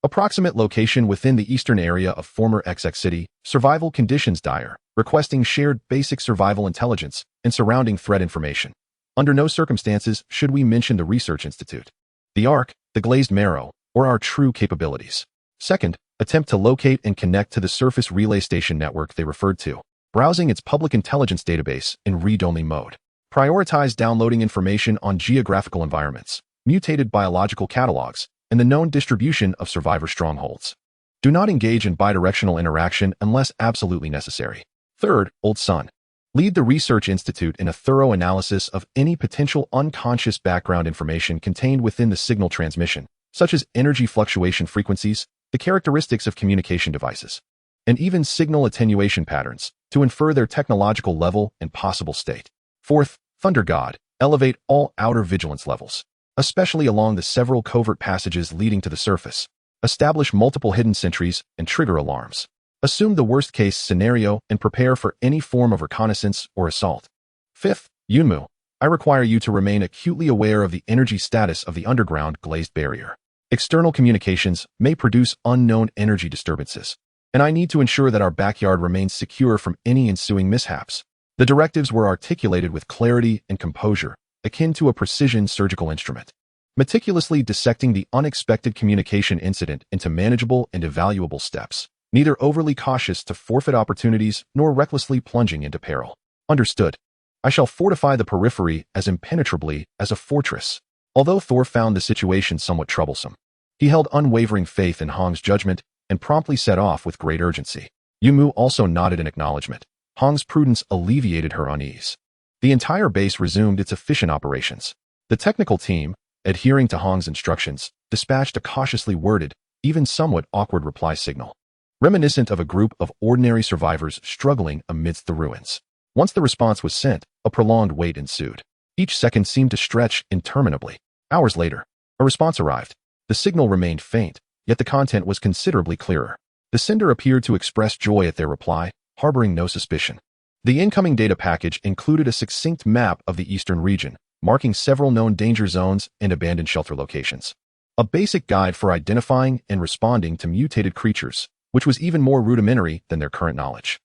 Approximate location within the eastern area of former XX City, survival conditions dire, requesting shared basic survival intelligence and surrounding threat information. Under no circumstances should we mention the Research Institute, the Ark, the Glazed Marrow, or our true capabilities. Second, attempt to locate and connect to the surface relay station network they referred to, browsing its public intelligence database in read-only mode. Prioritize downloading information on geographical environments, mutated biological catalogs, and the known distribution of survivor strongholds. Do not engage in bidirectional interaction unless absolutely necessary. Third, Old Sun. Lead the Research Institute in a thorough analysis of any potential unconscious background information contained within the signal transmission, such as energy fluctuation frequencies, the characteristics of communication devices, and even signal attenuation patterns, to infer their technological level and possible state. Fourth, Thunder God, elevate all outer vigilance levels, especially along the several covert passages leading to the surface. Establish multiple hidden sentries and trigger alarms. Assume the worst-case scenario and prepare for any form of reconnaissance or assault. Fifth, Yunmu, I require you to remain acutely aware of the energy status of the underground glazed barrier. External communications may produce unknown energy disturbances, and I need to ensure that our backyard remains secure from any ensuing mishaps. The directives were articulated with clarity and composure, akin to a precision surgical instrument, meticulously dissecting the unexpected communication incident into manageable and evaluable steps, neither overly cautious to forfeit opportunities nor recklessly plunging into peril. Understood. I shall fortify the periphery as impenetrably as a fortress. Although Thor found the situation somewhat troublesome, he held unwavering faith in Hong's judgment and promptly set off with great urgency. Yunmu also nodded in acknowledgement. Hong's prudence alleviated her unease. The entire base resumed its efficient operations. The technical team, adhering to Hong's instructions, dispatched a cautiously worded, even somewhat awkward reply signal. reminiscent of a group of ordinary survivors struggling amidst the ruins. Once the response was sent, a prolonged wait ensued. Each second seemed to stretch interminably. Hours later, a response arrived. The signal remained faint, yet the content was considerably clearer. The sender appeared to express joy at their reply, harboring no suspicion. The incoming data package included a succinct map of the eastern region, marking several known danger zones and abandoned shelter locations. A basic guide for identifying and responding to mutated creatures, which was even more rudimentary than their current knowledge.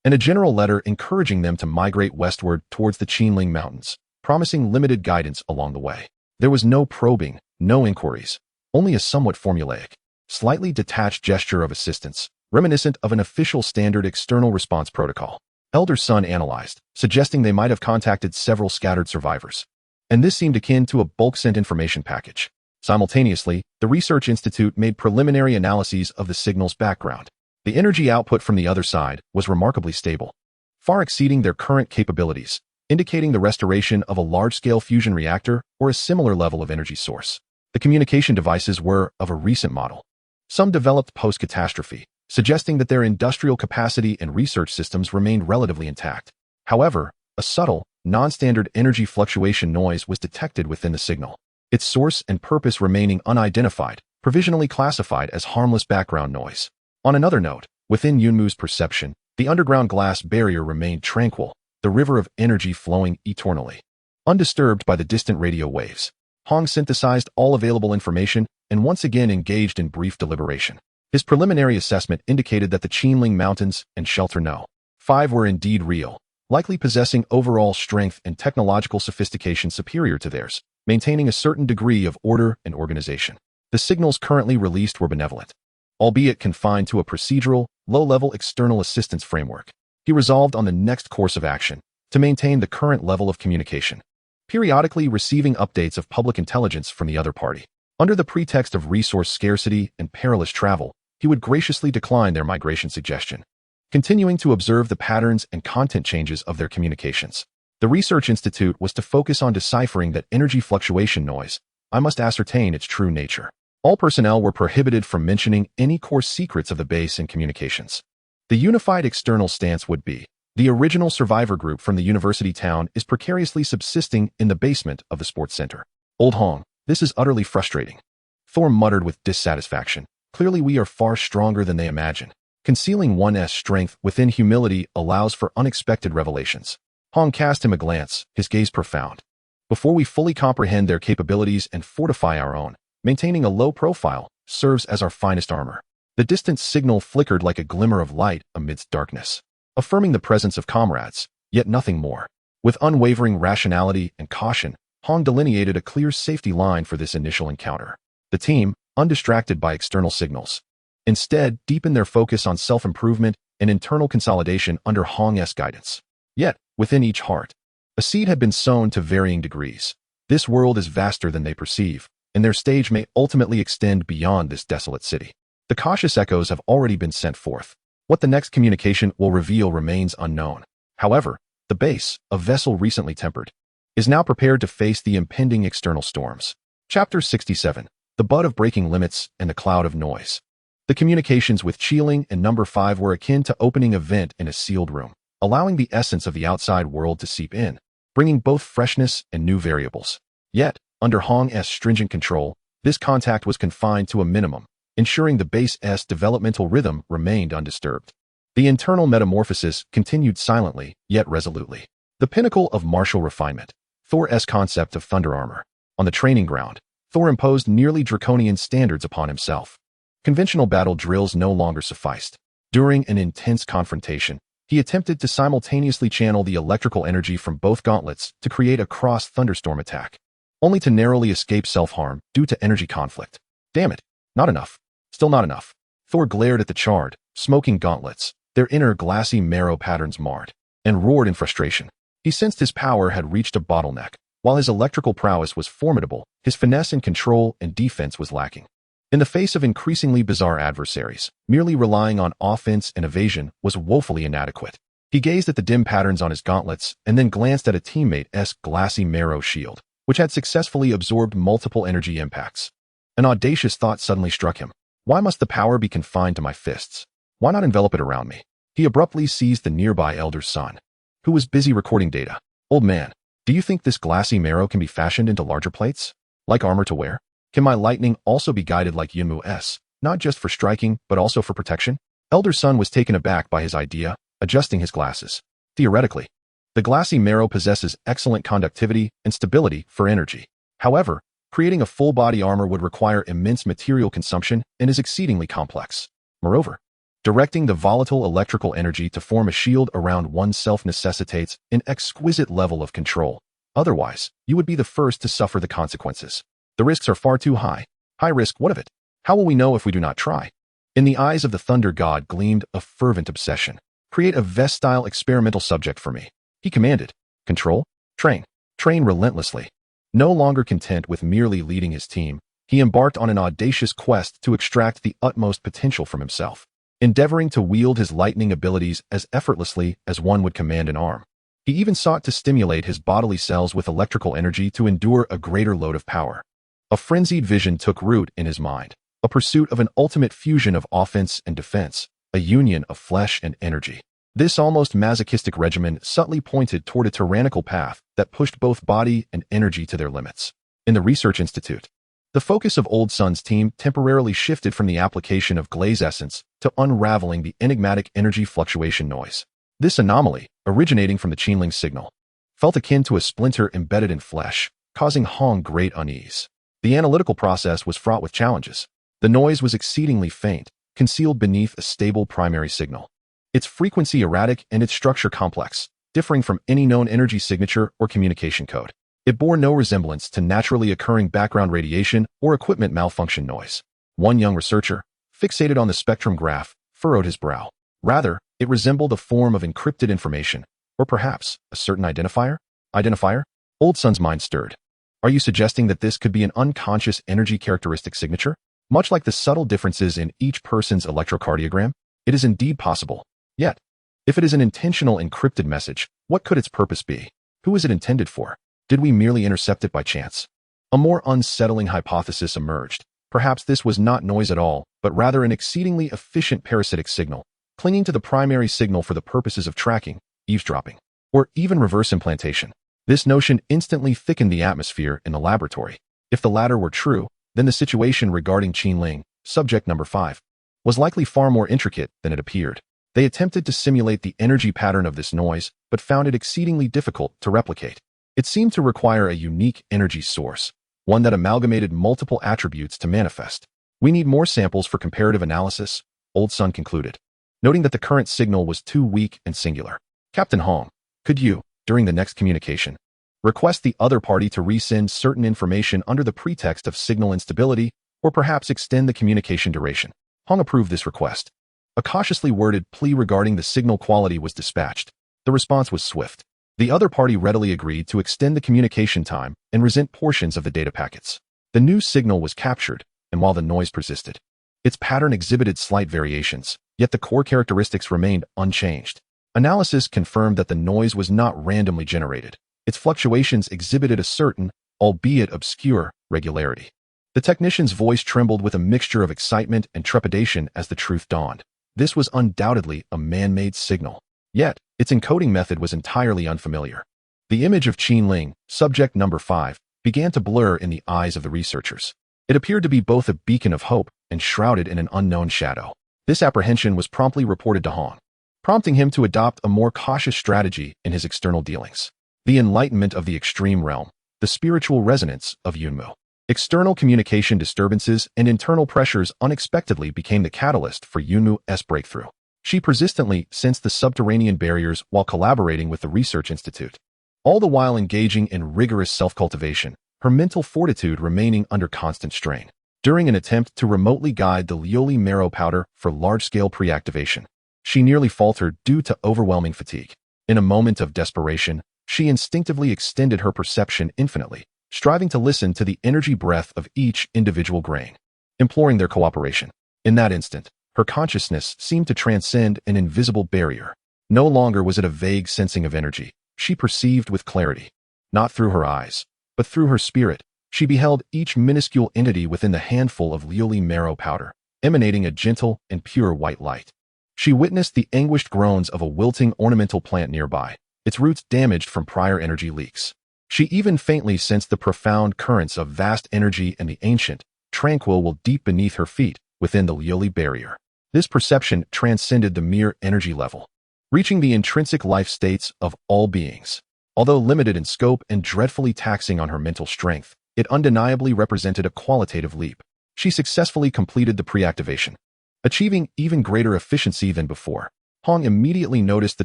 And a general letter encouraging them to migrate westward towards the Qinling Mountains, promising limited guidance along the way. There was no probing, no inquiries, only a somewhat formulaic, slightly detached gesture of assistance, reminiscent of an official standard external response protocol. Elder Sun analyzed, suggesting they might have contacted several scattered survivors. And this seemed akin to a bulk sent information package. Simultaneously, the Research Institute made preliminary analyses of the signal's background. The energy output from the other side was remarkably stable, far exceeding their current capabilities, indicating the restoration of a large-scale fusion reactor or a similar level of energy source. The communication devices were of a recent model, some developed post-catastrophe, suggesting that their industrial capacity and research systems remained relatively intact. However, a subtle, non-standard energy fluctuation noise was detected within the signal, its source and purpose remaining unidentified, provisionally classified as harmless background noise. On another note, within Yunmu's perception, the underground glass barrier remained tranquil, the river of energy flowing eternally. Undisturbed by the distant radio waves, Hong synthesized all available information and once again engaged in brief deliberation. His preliminary assessment indicated that the Qinling Mountains and Shelter No. 5 were indeed real, likely possessing overall strength and technological sophistication superior to theirs, maintaining a certain degree of order and organization. The signals currently released were benevolent, albeit confined to a procedural, low-level external assistance framework. He resolved on the next course of action to maintain the current level of communication, periodically receiving updates of public intelligence from the other party. Under the pretext of resource scarcity and perilous travel, he would graciously decline their migration suggestion, continuing to observe the patterns and content changes of their communications. The Research Institute was to focus on deciphering that energy fluctuation noise. I must ascertain its true nature. All personnel were prohibited from mentioning any core secrets of the base and communications. The unified external stance would be, the original survivor group from the university town is precariously subsisting in the basement of the sports center. Old Hong, this is utterly frustrating. Thor muttered with dissatisfaction. Clearly we are far stronger than they imagine. Concealing one's strength within humility allows for unexpected revelations. Hong cast him a glance, his gaze profound. Before we fully comprehend their capabilities and fortify our own, maintaining a low profile serves as our finest armor. The distant signal flickered like a glimmer of light amidst darkness, affirming the presence of comrades, yet nothing more. With unwavering rationality and caution, Hong delineated a clear safety line for this initial encounter. The team, undistracted by external signals, instead deepened their focus on self-improvement and internal consolidation under Hong's guidance. Yet, within each heart, a seed had been sown to varying degrees. This world is vaster than they perceive, and their stage may ultimately extend beyond this desolate city. The cautious echoes have already been sent forth. What the next communication will reveal remains unknown. However, the base, a vessel recently tempered, is now prepared to face the impending external storms. Chapter 67. The Bud of Breaking Limits and the Cloud of Noise. The communications with Qinling and Number 5 were akin to opening a vent in a sealed room, allowing the essence of the outside world to seep in, bringing both freshness and new variables. Yet, under Hong's stringent control, this contact was confined to a minimum, ensuring the base's developmental rhythm remained undisturbed. The internal metamorphosis continued silently, yet resolutely. The pinnacle of martial refinement, Thor's concept of thunder armor. On the training ground, Thor imposed nearly draconian standards upon himself. Conventional battle drills no longer sufficed. During an intense confrontation, he attempted to simultaneously channel the electrical energy from both gauntlets to create a cross-thunderstorm attack, only to narrowly escape self-harm due to energy conflict. Damn it, not enough. Still not enough. Thor glared at the charred, smoking gauntlets, their inner glassy marrow patterns marred, and roared in frustration. He sensed his power had reached a bottleneck. While his electrical prowess was formidable, his finesse in control and defense was lacking. In the face of increasingly bizarre adversaries, merely relying on offense and evasion was woefully inadequate. He gazed at the dim patterns on his gauntlets and then glanced at a teammate's glassy marrow shield, which had successfully absorbed multiple energy impacts. An audacious thought suddenly struck him. Why must the power be confined to my fists? Why not envelop it around me? He abruptly seized the nearby elder's son, who was busy recording data. Old man, do you think this glassy marrow can be fashioned into larger plates? Like armor to wear? Can my lightning also be guided like Yunmu's, not just for striking, but also for protection? Elder son was taken aback by his idea, adjusting his glasses. Theoretically, the glassy marrow possesses excellent conductivity and stability for energy. However, creating a full-body armor would require immense material consumption and is exceedingly complex. Moreover, directing the volatile electrical energy to form a shield around oneself necessitates an exquisite level of control. Otherwise, you would be the first to suffer the consequences. The risks are far too high. High risk, what of it? How will we know if we do not try? In the eyes of the thunder god gleamed a fervent obsession. Create a Vest-style experimental subject for me. He commanded. Control? Train. Train relentlessly. No longer content with merely leading his team, he embarked on an audacious quest to extract the utmost potential from himself, endeavoring to wield his lightning abilities as effortlessly as one would command an arm. He even sought to stimulate his bodily cells with electrical energy to endure a greater load of power. A frenzied vision took root in his mind, a pursuit of an ultimate fusion of offense and defense, a union of flesh and energy. This almost masochistic regimen subtly pointed toward a tyrannical path that pushed both body and energy to their limits. In the Research Institute, the focus of Old Sun's team temporarily shifted from the application of glaze essence to unraveling the enigmatic energy fluctuation noise. This anomaly, originating from the Qinling signal, felt akin to a splinter embedded in flesh, causing Hong great unease. The analytical process was fraught with challenges. The noise was exceedingly faint, concealed beneath a stable primary signal. Its frequency erratic and its structure complex, differing from any known energy signature or communication code. It bore no resemblance to naturally occurring background radiation or equipment malfunction noise. One young researcher, fixated on the spectrum graph, furrowed his brow. Rather, it resembled a form of encrypted information, or perhaps a certain identifier? Identifier? Old Sun's mind stirred. Are you suggesting that this could be an unconscious energy characteristic signature? Much like the subtle differences in each person's electrocardiogram? It is indeed possible. Yet, if it is an intentional encrypted message, what could its purpose be? Who is it intended for? Did we merely intercept it by chance? A more unsettling hypothesis emerged. Perhaps this was not noise at all, but rather an exceedingly efficient parasitic signal, clinging to the primary signal for the purposes of tracking, eavesdropping, or even reverse implantation. This notion instantly thickened the atmosphere in the laboratory. If the latter were true, then the situation regarding Qinling, subject number 5, was likely far more intricate than it appeared. They attempted to simulate the energy pattern of this noise, but found it exceedingly difficult to replicate. It seemed to require a unique energy source, one that amalgamated multiple attributes to manifest. We need more samples for comparative analysis, Old Sun concluded, noting that the current signal was too weak and singular. Captain Hong, could you, during the next communication, request the other party to resend certain information under the pretext of signal instability, or perhaps extend the communication duration? Hong approved this request. A cautiously worded plea regarding the signal quality was dispatched. The response was swift. The other party readily agreed to extend the communication time and resent portions of the data packets. The new signal was captured, and while the noise persisted, its pattern exhibited slight variations, yet the core characteristics remained unchanged. Analysis confirmed that the noise was not randomly generated. Its fluctuations exhibited a certain, albeit obscure, regularity. The technician's voice trembled with a mixture of excitement and trepidation as the truth dawned. This was undoubtedly a man-made signal. Yet, its encoding method was entirely unfamiliar. The image of Qinling, subject number 5, began to blur in the eyes of the researchers. It appeared to be both a beacon of hope and shrouded in an unknown shadow. This apprehension was promptly reported to Hong, prompting him to adopt a more cautious strategy in his external dealings. The enlightenment of the extreme realm, the spiritual resonance of Yunmu. External communication disturbances and internal pressures unexpectedly became the catalyst for Yunmu's breakthrough. She persistently sensed the subterranean barriers while collaborating with the Research Institute, all the while engaging in rigorous self-cultivation, her mental fortitude remaining under constant strain. During an attempt to remotely guide the Lioli marrow powder for large-scale pre-activation, she nearly faltered due to overwhelming fatigue. In a moment of desperation, she instinctively extended her perception infinitely, striving to listen to the energy breath of each individual grain, imploring their cooperation. In that instant, her consciousness seemed to transcend an invisible barrier. No longer was it a vague sensing of energy. She perceived with clarity. Not through her eyes, but through her spirit, she beheld each minuscule entity within the handful of Lioli marrow powder, emanating a gentle and pure white light. She witnessed the anguished groans of a wilting ornamental plant nearby, its roots damaged from prior energy leaks. She even faintly sensed the profound currents of vast energy and the ancient, tranquil will deep beneath her feet within the Lioli barrier. This perception transcended the mere energy level, reaching the intrinsic life states of all beings. Although limited in scope and dreadfully taxing on her mental strength, it undeniably represented a qualitative leap. She successfully completed the pre-activation, achieving even greater efficiency than before. Hong immediately noticed the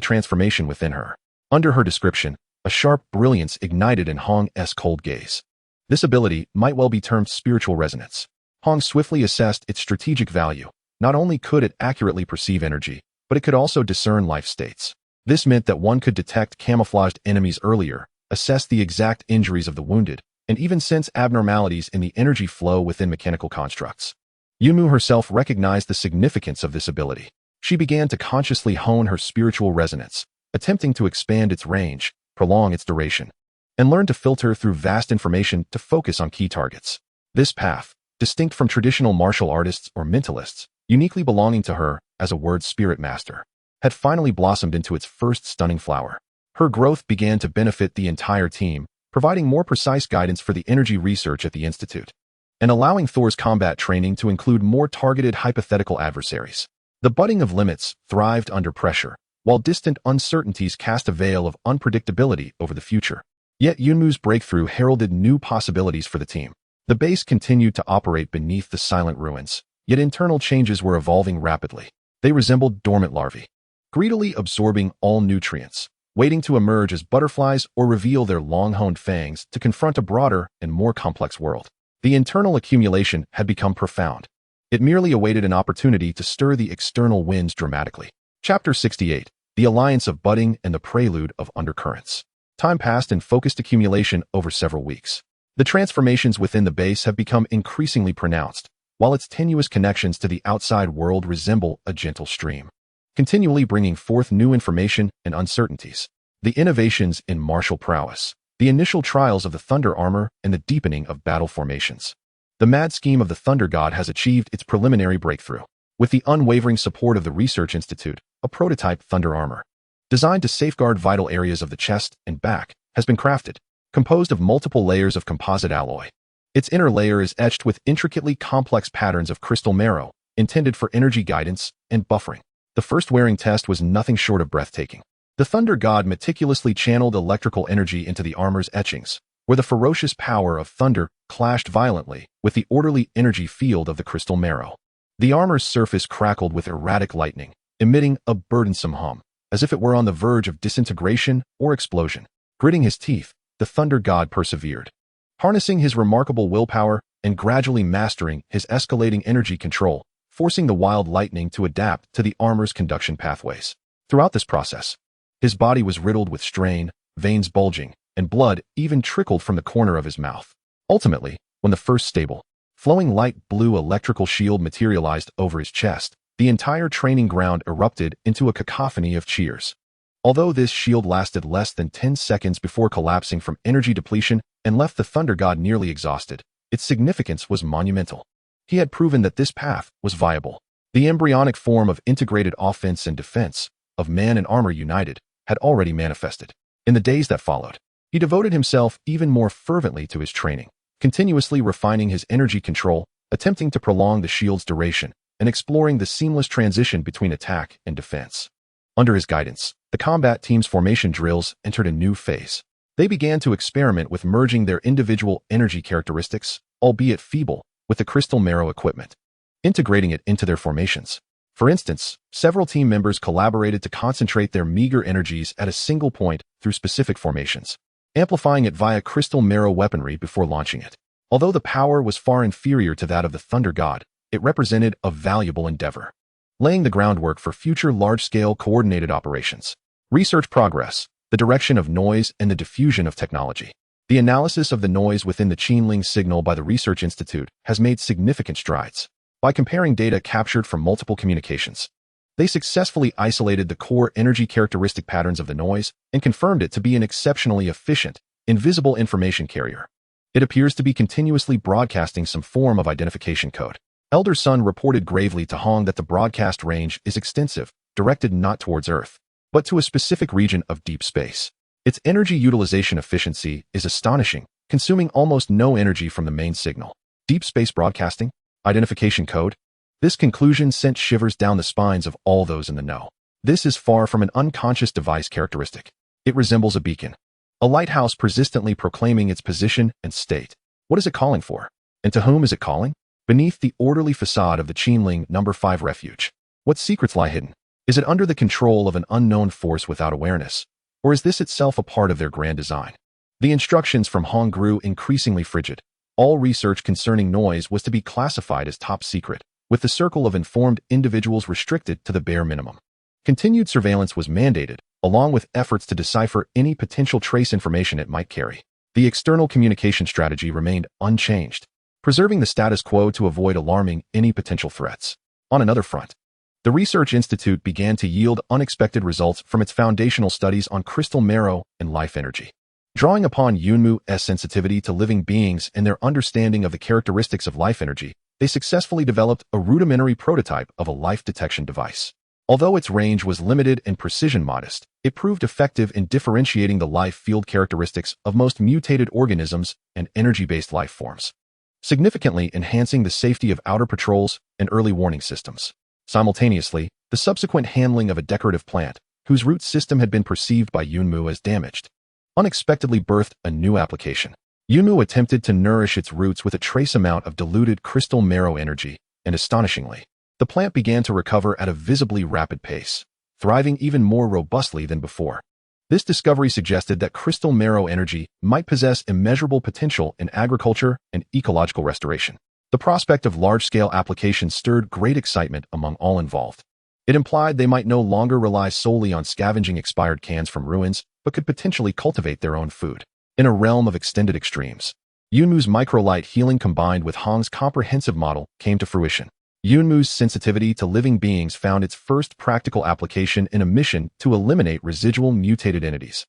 transformation within her. Under her description, a sharp brilliance ignited in Hong's cold gaze. This ability might well be termed spiritual resonance. Hong swiftly assessed its strategic value. Not only could it accurately perceive energy, but it could also discern life states. This meant that one could detect camouflaged enemies earlier, assess the exact injuries of the wounded, and even sense abnormalities in the energy flow within mechanical constructs. Yunmu herself recognized the significance of this ability. She began to consciously hone her spiritual resonance, attempting to expand its range, prolong its duration, and learn to filter through vast information to focus on key targets. This path, distinct from traditional martial artists or mentalists, uniquely belonging to her as a word spirit master, had finally blossomed into its first stunning flower. Her growth began to benefit the entire team, providing more precise guidance for the energy research at the Institute, and allowing Thor's combat training to include more targeted hypothetical adversaries. The budding of limits thrived under pressure, while distant uncertainties cast a veil of unpredictability over the future. Yet Yunmu's breakthrough heralded new possibilities for the team. The base continued to operate beneath the silent ruins, yet internal changes were evolving rapidly. They resembled dormant larvae, greedily absorbing all nutrients, waiting to emerge as butterflies or reveal their long-honed fangs to confront a broader and more complex world. The internal accumulation had become profound. It merely awaited an opportunity to stir the external winds dramatically. Chapter 68, The Alliance of Budding and the Prelude of Undercurrents. Time passed in focused accumulation over several weeks. The transformations within the base have become increasingly pronounced, while its tenuous connections to the outside world resemble a gentle stream, continually bringing forth new information and uncertainties. The innovations in martial prowess, the initial trials of the thunder armor, and the deepening of battle formations. The mad scheme of the Thunder God has achieved its preliminary breakthrough. With the unwavering support of the Research Institute, a prototype thunder armor, designed to safeguard vital areas of the chest and back, has been crafted, composed of multiple layers of composite alloy. Its inner layer is etched with intricately complex patterns of crystal marrow, intended for energy guidance and buffering. The first wearing test was nothing short of breathtaking. The Thunder God meticulously channeled electrical energy into the armor's etchings, where the ferocious power of thunder clashed violently with the orderly energy field of the crystal marrow. The armor's surface crackled with erratic lightning, emitting a burdensome hum, as if it were on the verge of disintegration or explosion. Gritting his teeth, the Thunder God persevered, harnessing his remarkable willpower and gradually mastering his escalating energy control, forcing the wild lightning to adapt to the armor's conduction pathways. Throughout this process, his body was riddled with strain, veins bulging, and blood even trickled from the corner of his mouth. Ultimately, when the first stable, flowing light blue electrical shield materialized over his chest, the entire training ground erupted into a cacophony of cheers. Although this shield lasted less than 10 seconds before collapsing from energy depletion and left the Thunder God nearly exhausted, its significance was monumental. He had proven that this path was viable. The embryonic form of integrated offense and defense, of man and armor united, had already manifested. In the days that followed, he devoted himself even more fervently to his training, continuously refining his energy control, attempting to prolong the shield's duration, and exploring the seamless transition between attack and defense. Under his guidance, the combat team's formation drills entered a new phase. They began to experiment with merging their individual energy characteristics, albeit feeble, with the crystal marrow equipment, integrating it into their formations. For instance, several team members collaborated to concentrate their meager energies at a single point through specific formations, amplifying it via crystal marrow weaponry before launching it. Although the power was far inferior to that of the Thunder God, it represented a valuable endeavor, laying the groundwork for future large-scale coordinated operations. Research progress, the direction of noise and the diffusion of technology. The analysis of the noise within the Qinling signal by the Research Institute has made significant strides. By comparing data captured from multiple communications, they successfully isolated the core energy characteristic patterns of the noise and confirmed it to be an exceptionally efficient, invisible information carrier. It appears to be continuously broadcasting some form of identification code. Elder Sun reported gravely to Hong that the broadcast range is extensive, directed not towards Earth, but to a specific region of deep space. Its energy utilization efficiency is astonishing, consuming almost no energy from the main signal. Deep space broadcasting? Identification code? This conclusion sent shivers down the spines of all those in the know. This is far from an unconscious device characteristic. It resembles a beacon, a lighthouse persistently proclaiming its position and state. What is it calling for? And to whom is it calling? Beneath the orderly facade of the Qinling No. 5 refuge, what secrets lie hidden? Is it under the control of an unknown force without awareness? Or is this itself a part of their grand design? The instructions from Hong grew increasingly frigid. All research concerning noise was to be classified as top secret, with the circle of informed individuals restricted to the bare minimum. Continued surveillance was mandated, along with efforts to decipher any potential trace information it might carry. The external communication strategy remained unchanged, preserving the status quo to avoid alarming any potential threats. On another front, the Research Institute began to yield unexpected results from its foundational studies on crystal marrow and life energy. Drawing upon Yunmu's sensitivity to living beings and their understanding of the characteristics of life energy, they successfully developed a rudimentary prototype of a life detection device. Although its range was limited and precision modest, it proved effective in differentiating the life field characteristics of most mutated organisms and energy-based life forms, significantly enhancing the safety of outer patrols and early warning systems. Simultaneously, the subsequent handling of a decorative plant, whose root system had been perceived by Yunmu as damaged, unexpectedly birthed a new application. Yunmu attempted to nourish its roots with a trace amount of diluted crystal marrow energy, and astonishingly, the plant began to recover at a visibly rapid pace, thriving even more robustly than before. This discovery suggested that crystal marrow energy might possess immeasurable potential in agriculture and ecological restoration. The prospect of large-scale applications stirred great excitement among all involved. It implied they might no longer rely solely on scavenging expired cans from ruins, but could potentially cultivate their own food. In a realm of extended extremes, Yunmu's microlight healing combined with Hong's comprehensive model came to fruition. Yunmu's sensitivity to living beings found its first practical application in a mission to eliminate residual mutated entities,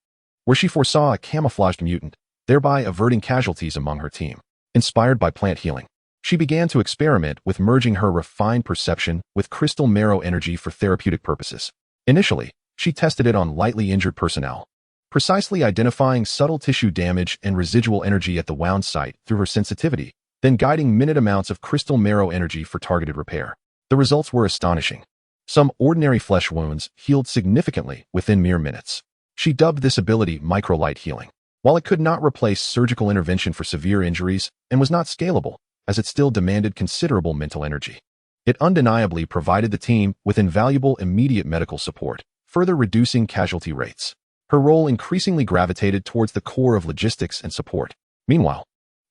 where she foresaw a camouflaged mutant, thereby averting casualties among her team. Inspired by plant healing, she began to experiment with merging her refined perception with crystal marrow energy for therapeutic purposes. Initially, she tested it on lightly injured personnel, precisely identifying subtle tissue damage and residual energy at the wound site through her sensitivity, then guiding minute amounts of crystal marrow energy for targeted repair. The results were astonishing. Some ordinary flesh wounds healed significantly within mere minutes. She dubbed this ability microlight healing. While it could not replace surgical intervention for severe injuries and was not scalable, as it still demanded considerable mental energy, it undeniably provided the team with invaluable immediate medical support, further reducing casualty rates. Her role increasingly gravitated towards the core of logistics and support. Meanwhile,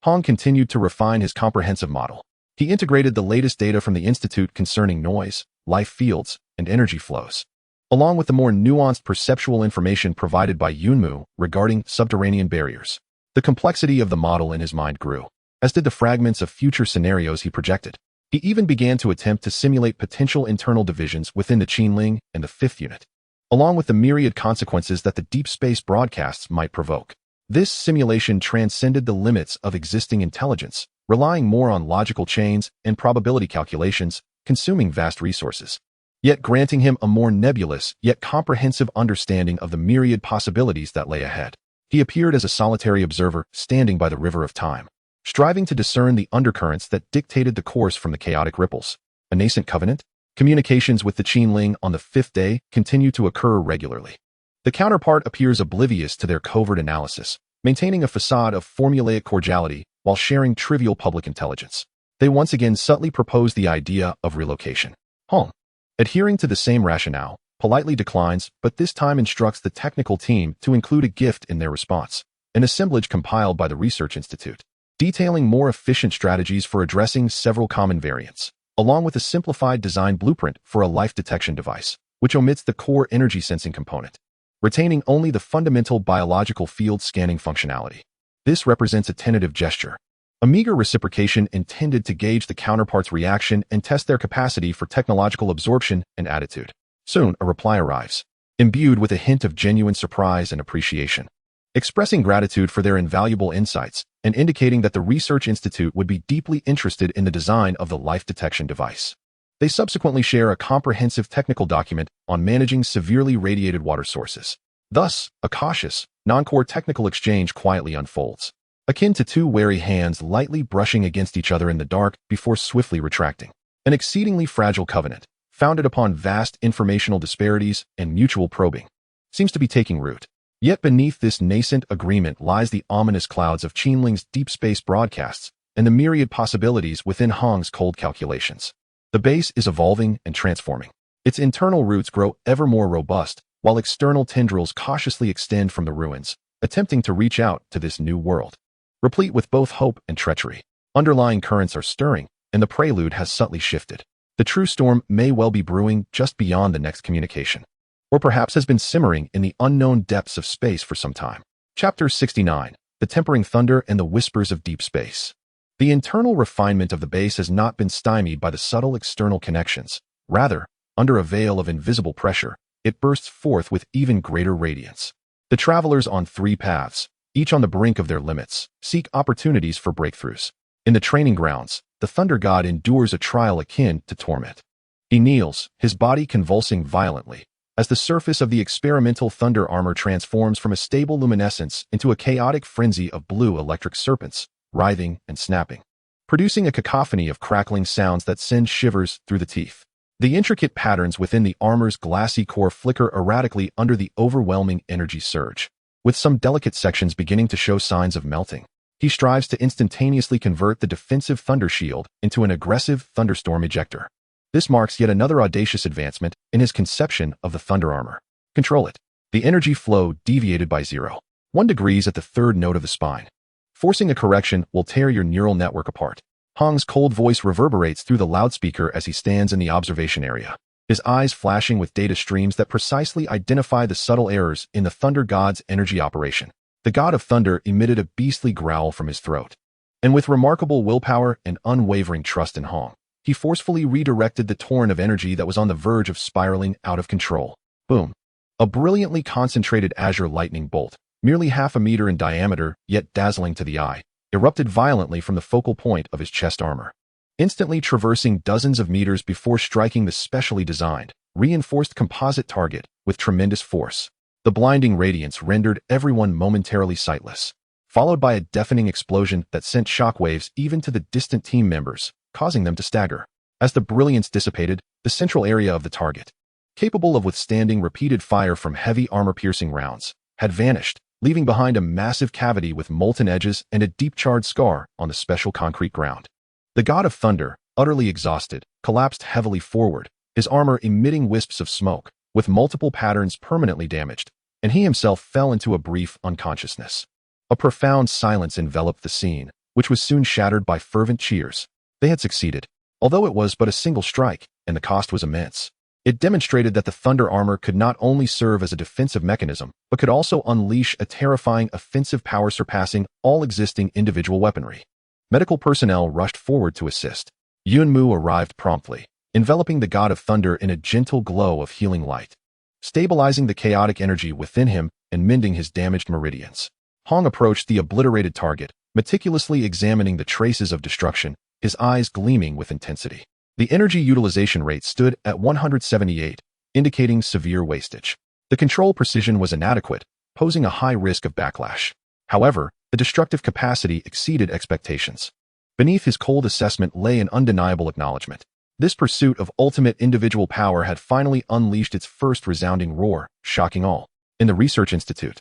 Hong continued to refine his comprehensive model. He integrated the latest data from the Institute concerning noise, life fields, and energy flows, along with the more nuanced perceptual information provided by Yunmu regarding subterranean barriers. The complexity of the model in his mind grew, as did the fragments of future scenarios he projected. He even began to attempt to simulate potential internal divisions within the Qinling and the Fifth Unit, along with the myriad consequences that the deep space broadcasts might provoke. This simulation transcended the limits of existing intelligence, relying more on logical chains and probability calculations, consuming vast resources, yet granting him a more nebulous yet comprehensive understanding of the myriad possibilities that lay ahead. He appeared as a solitary observer standing by the river of time, striving to discern the undercurrents that dictated the course from the chaotic ripples. A nascent covenant? Communications with the Qinling on the fifth day continue to occur regularly. The counterpart appears oblivious to their covert analysis, maintaining a facade of formulaic cordiality while sharing trivial public intelligence. They once again subtly propose the idea of relocation. Hong, adhering to the same rationale, politely declines, but this time instructs the technical team to include a gift in their response, an assemblage compiled by the Research Institute, detailing more efficient strategies for addressing several common variants, along with a simplified design blueprint for a life detection device, which omits the core energy sensing component, retaining only the fundamental biological field scanning functionality. This represents a tentative gesture, a meager reciprocation intended to gauge the counterpart's reaction and test their capacity for technological absorption and attitude. Soon, a reply arrives, imbued with a hint of genuine surprise and appreciation, expressing gratitude for their invaluable insights and indicating that the Research Institute would be deeply interested in the design of the life detection device. They subsequently share a comprehensive technical document on managing severely radiated water sources. Thus, a cautious, non-core technical exchange quietly unfolds, akin to two wary hands lightly brushing against each other in the dark before swiftly retracting. An exceedingly fragile covenant, founded upon vast informational disparities and mutual probing, seems to be taking root. Yet beneath this nascent agreement lies the ominous clouds of Qinling's deep space broadcasts and the myriad possibilities within Hong's cold calculations. The base is evolving and transforming. Its internal roots grow ever more robust, while external tendrils cautiously extend from the ruins, attempting to reach out to this new world. Replete with both hope and treachery, underlying currents are stirring, and the prelude has subtly shifted. The true storm may well be brewing just beyond the next communication, or perhaps has been simmering in the unknown depths of space for some time. Chapter 69, The Tempering Thunder and the Whispers of Deep Space. The internal refinement of the base has not been stymied by the subtle external connections. Rather, under a veil of invisible pressure, it bursts forth with even greater radiance. The travelers on three paths, each on the brink of their limits, seek opportunities for breakthroughs. In the training grounds, the Thunder God endures a trial akin to torment. He kneels, his body convulsing violently, as the surface of the experimental thunder armor transforms from a stable luminescence into a chaotic frenzy of blue electric serpents, writhing and snapping, producing a cacophony of crackling sounds that send shivers through the teeth. The intricate patterns within the armor's glassy core flicker erratically under the overwhelming energy surge, with some delicate sections beginning to show signs of melting. He strives to instantaneously convert the defensive thunder shield into an aggressive thunderstorm ejector. This marks yet another audacious advancement in his conception of the thunder armor. Control it. The energy flow deviated by 0.1 degrees at the third node of the spine. Forcing a correction will tear your neural network apart. Hong's cold voice reverberates through the loudspeaker as he stands in the observation area, his eyes flashing with data streams that precisely identify the subtle errors in the Thunder God's energy operation. The God of Thunder emitted a beastly growl from his throat, and with remarkable willpower and unwavering trust in Hong, he forcefully redirected the torrent of energy that was on the verge of spiraling out of control. Boom! A brilliantly concentrated azure lightning bolt, merely half a meter in diameter yet dazzling to the eye, erupted violently from the focal point of his chest armor, instantly traversing dozens of meters before striking the specially designed, reinforced composite target with tremendous force. The blinding radiance rendered everyone momentarily sightless, followed by a deafening explosion that sent shockwaves even to the distant team members, causing them to stagger. As the brilliance dissipated, the central area of the target, capable of withstanding repeated fire from heavy armor-piercing rounds, had vanished, leaving behind a massive cavity with molten edges and a deep charred scar on the special concrete ground. The God of Thunder, utterly exhausted, collapsed heavily forward, his armor emitting wisps of smoke, with multiple patterns permanently damaged, and he himself fell into a brief unconsciousness. A profound silence enveloped the scene, which was soon shattered by fervent cheers. They had succeeded, although it was but a single strike, and the cost was immense. It demonstrated that the Thunder armor could not only serve as a defensive mechanism, but could also unleash a terrifying offensive power surpassing all existing individual weaponry. Medical personnel rushed forward to assist. Yunmu arrived promptly, enveloping the God of Thunder in a gentle glow of healing light, stabilizing the chaotic energy within him and mending his damaged meridians. Hong approached the obliterated target, meticulously examining the traces of destruction, his eyes gleaming with intensity. The energy utilization rate stood at 178, indicating severe wastage. The control precision was inadequate, posing a high risk of backlash. However, the destructive capacity exceeded expectations. Beneath his cold assessment lay an undeniable acknowledgement. This pursuit of ultimate individual power had finally unleashed its first resounding roar, shocking all. In the Research Institute,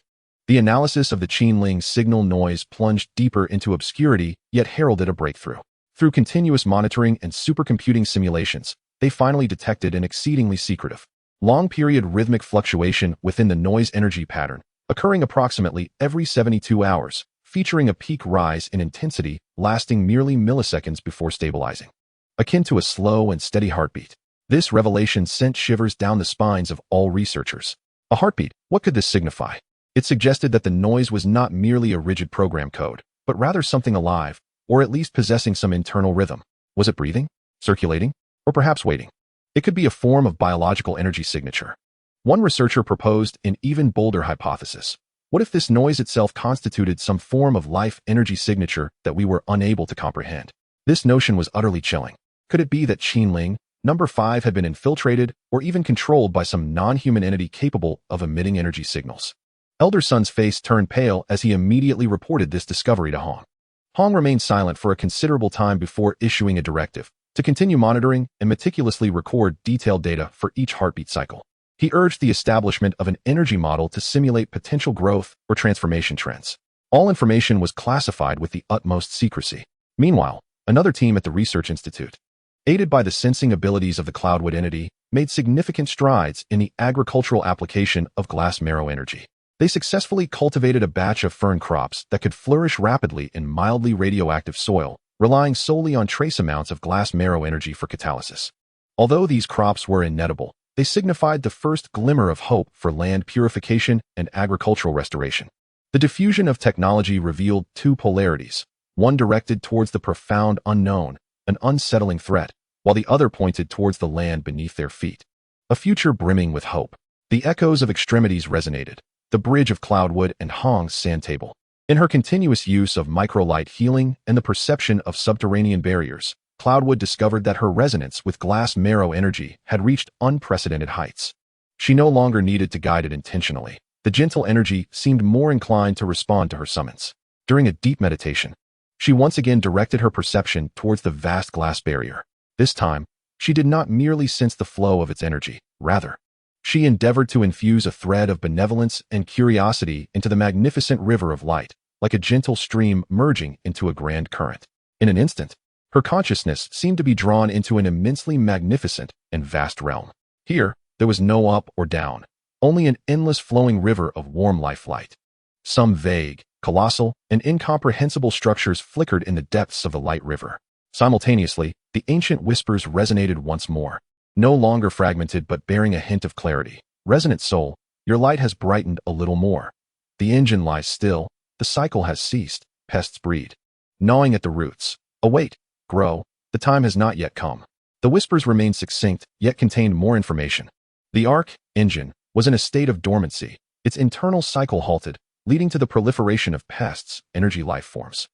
the analysis of the Qinling signal noise plunged deeper into obscurity, yet heralded a breakthrough. Through continuous monitoring and supercomputing simulations, they finally detected an exceedingly secretive, long-period rhythmic fluctuation within the noise energy pattern, occurring approximately every 72 hours, featuring a peak rise in intensity lasting merely milliseconds before stabilizing, akin to a slow and steady heartbeat. This revelation sent shivers down the spines of all researchers. A heartbeat, what could this signify? It suggested that the noise was not merely a rigid program code, but rather something alive, or at least possessing some internal rhythm. Was it breathing, circulating, or perhaps waiting? It could be a form of biological energy signature. One researcher proposed an even bolder hypothesis. What if this noise itself constituted some form of life energy signature that we were unable to comprehend? This notion was utterly chilling. Could it be that Qinling, Number 5 had been infiltrated or even controlled by some non-human entity capable of emitting energy signals. Elder Sun's face turned pale as he immediately reported this discovery to Hong. Hong remained silent for a considerable time before issuing a directive to continue monitoring and meticulously record detailed data for each heartbeat cycle. He urged the establishment of an energy model to simulate potential growth or transformation trends. All information was classified with the utmost secrecy. Meanwhile, another team at the Research Institute, aided by the sensing abilities of the Cloudwood entity, made significant strides in the agricultural application of glass marrow energy. They successfully cultivated a batch of fern crops that could flourish rapidly in mildly radioactive soil, relying solely on trace amounts of glass marrow energy for catalysis. Although these crops were inedible, they signified the first glimmer of hope for land purification and agricultural restoration. The diffusion of technology revealed two polarities, one directed towards the profound unknown, an unsettling threat, while the other pointed towards the land beneath their feet. A future brimming with hope. The echoes of extremities resonated, the bridge of Cloudwood and Hong's sand table. In her continuous use of microlight healing and the perception of subterranean barriers, Cloudwood discovered that her resonance with glass marrow energy had reached unprecedented heights. She no longer needed to guide it intentionally. The gentle energy seemed more inclined to respond to her summons. During a deep meditation, she once again directed her perception towards the vast glass barrier. This time, she did not merely sense the flow of its energy. Rather, she endeavored to infuse a thread of benevolence and curiosity into the magnificent river of light, like a gentle stream merging into a grand current. In an instant, her consciousness seemed to be drawn into an immensely magnificent and vast realm. Here, there was no up or down, only an endless flowing river of warm light. Some vague, colossal, and incomprehensible structures flickered in the depths of the light river. Simultaneously, the ancient whispers resonated once more, no longer fragmented but bearing a hint of clarity. Resonant Soul, your light has brightened a little more. The engine lies still, the cycle has ceased, pests breed, gnawing at the roots. Await, grow, the time has not yet come. The whispers remained succinct, yet contained more information. The Ark engine was in a state of dormancy, its internal cycle halted, leading to the proliferation of pests, energy lifeforms.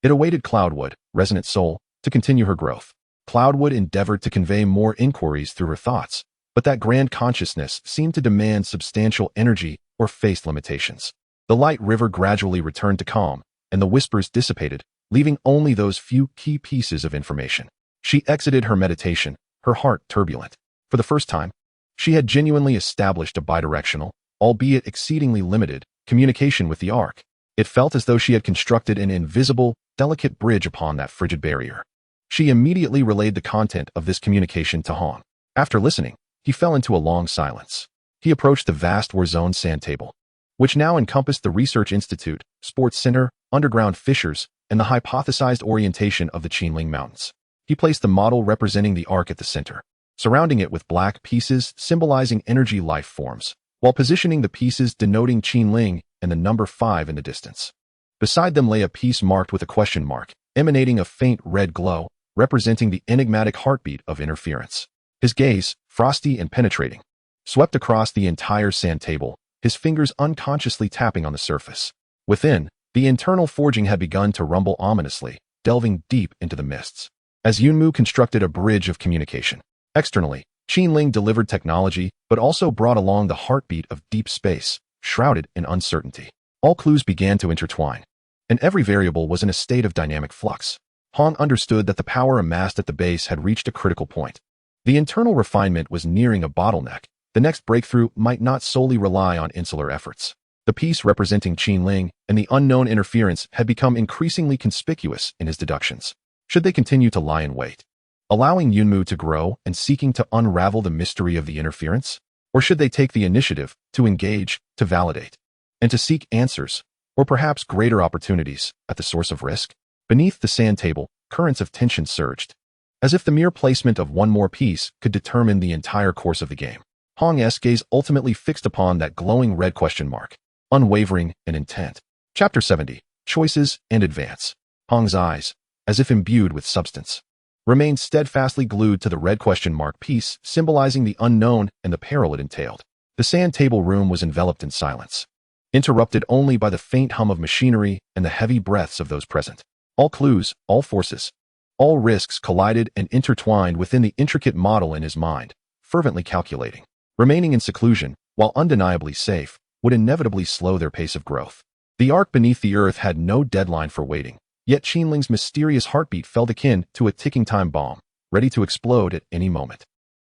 It awaited Cloudwood, Resonant Soul, to continue her growth. Cloudwood endeavored to convey more inquiries through her thoughts, but that grand consciousness seemed to demand substantial energy or faced limitations. The light river gradually returned to calm, and the whispers dissipated, leaving only those few key pieces of information. She exited her meditation, her heart turbulent. For the first time, she had genuinely established a bidirectional, albeit exceedingly limited, communication with the Ark. It felt as though she had constructed an invisible, delicate bridge upon that frigid barrier. She immediately relayed the content of this communication to Hong. After listening, he fell into a long silence. He approached the vast Warzone sand table, which now encompassed the Research Institute, Sports Center, underground fissures, and the hypothesized orientation of the Qinling Mountains. He placed the model representing the Ark at the center, surrounding it with black pieces symbolizing energy life forms, while positioning the pieces denoting Qinling and the number 5 in the distance. Beside them lay a piece marked with a question mark, emanating a faint red glow, representing the enigmatic heartbeat of interference. His gaze, frosty and penetrating, swept across the entire sand table, his fingers unconsciously tapping on the surface. Within, the internal forging had begun to rumble ominously, delving deep into the mists. As Yunmu constructed a bridge of communication. Externally, Qinling delivered technology, but also brought along the heartbeat of deep space, shrouded in uncertainty. All clues began to intertwine, and every variable was in a state of dynamic flux. Hong understood that the power amassed at the base had reached a critical point. The internal refinement was nearing a bottleneck. The next breakthrough might not solely rely on insular efforts. The piece representing Qinling and the unknown interference had become increasingly conspicuous in his deductions. Should they continue to lie in wait, allowing Yunmu to grow and seeking to unravel the mystery of the interference? Or should they take the initiative to engage, to validate, and to seek answers, or perhaps greater opportunities, at the source of risk? Beneath the sand table, currents of tension surged, as if the mere placement of one more piece could determine the entire course of the game. Hong's gaze ultimately fixed upon that glowing red question mark, unwavering and intent. Chapter 70, Choices and Advance. Hong's eyes, as if imbued with substance, remained steadfastly glued to the red question mark piece, symbolizing the unknown and the peril it entailed. The sand table room was enveloped in silence, interrupted only by the faint hum of machinery and the heavy breaths of those present. All clues, all forces, All risks collided and intertwined within the intricate model in his mind, fervently calculating. Remaining in seclusion, while undeniably safe, would inevitably slow their pace of growth. The ark beneath the earth had no deadline for waiting, yet Qinling's mysterious heartbeat felt akin to a ticking time bomb, ready to explode at any moment.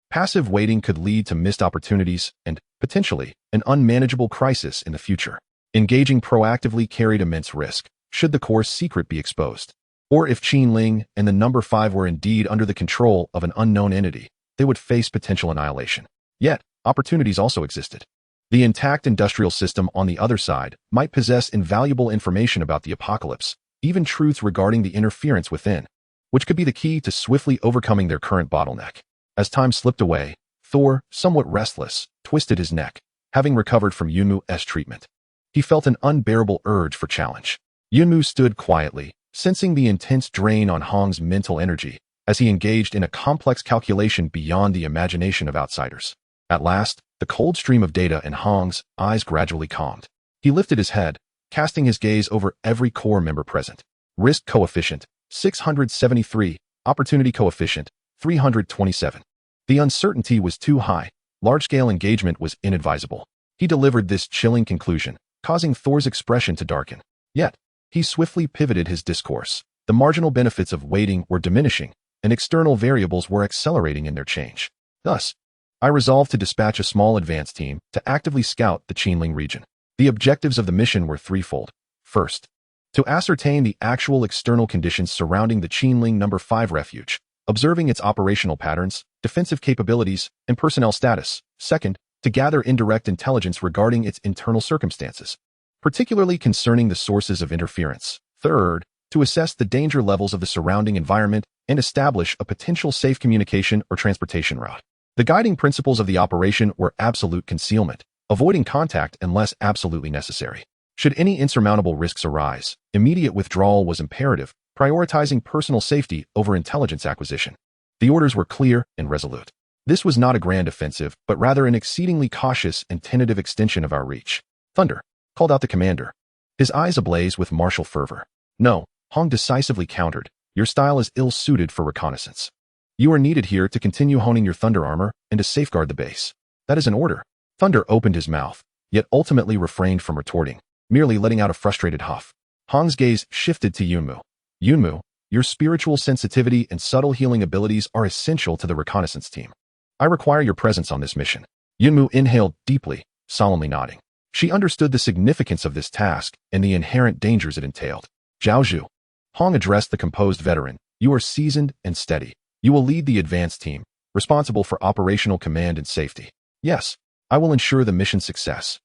Passive waiting could lead to missed opportunities and, potentially, an unmanageable crisis in the future. Engaging proactively carried immense risk, should the core's secret be exposed. Or if Qinling and the number 5 were indeed under the control of an unknown entity, they would face potential annihilation. Yet, opportunities also existed. The intact industrial system on the other side might possess invaluable information about the apocalypse, even truths regarding the interference within, which could be the key to swiftly overcoming their current bottleneck. As time slipped away, Thor, somewhat restless, twisted his neck, having recovered from Yunmu's treatment. He felt an unbearable urge for challenge. Yunmu stood quietly, sensing the intense drain on Hong's mental energy as he engaged in a complex calculation beyond the imagination of outsiders. At last, the cold stream of data in Hong's eyes gradually calmed. He lifted his head, casting his gaze over every core member present. Risk coefficient, 673, opportunity coefficient, 327. The uncertainty was too high. Large-scale engagement was inadvisable. He delivered this chilling conclusion, causing Thor's expression to darken. Yet, he swiftly pivoted his discourse. The marginal benefits of waiting were diminishing, and external variables were accelerating in their change. Thus, I resolved to dispatch a small advance team to actively scout the Qinling region. The objectives of the mission were threefold. First, to ascertain the actual external conditions surrounding the Qinling No. 5 refuge, observing its operational patterns, defensive capabilities, and personnel status. Second, to gather indirect intelligence regarding its internal circumstances, particularly concerning the sources of interference. Third, to assess the danger levels of the surrounding environment and establish a potential safe communication or transportation route. The guiding principles of the operation were absolute concealment, avoiding contact unless absolutely necessary. Should any insurmountable risks arise, immediate withdrawal was imperative, prioritizing personal safety over intelligence acquisition. The orders were clear and resolute. This was not a grand offensive, but rather an exceedingly cautious and tentative extension of our reach. Thunder, called out the commander, his eyes ablaze with martial fervor. No, Hong decisively countered, your style is ill-suited for reconnaissance. You are needed here to continue honing your thunder armor and to safeguard the base. That is an order. Thunder opened his mouth, yet ultimately refrained from retorting, merely letting out a frustrated huff. Hong's gaze shifted to Yunmu. Yunmu, your spiritual sensitivity and subtle healing abilities are essential to the reconnaissance team. I require your presence on this mission. Yunmu inhaled deeply, solemnly nodding. She understood the significance of this task and the inherent dangers it entailed. Zhaozhu, Hong addressed the composed veteran, you are seasoned and steady. You will lead the advance team, responsible for operational command and safety. Yes, I will ensure the mission's success.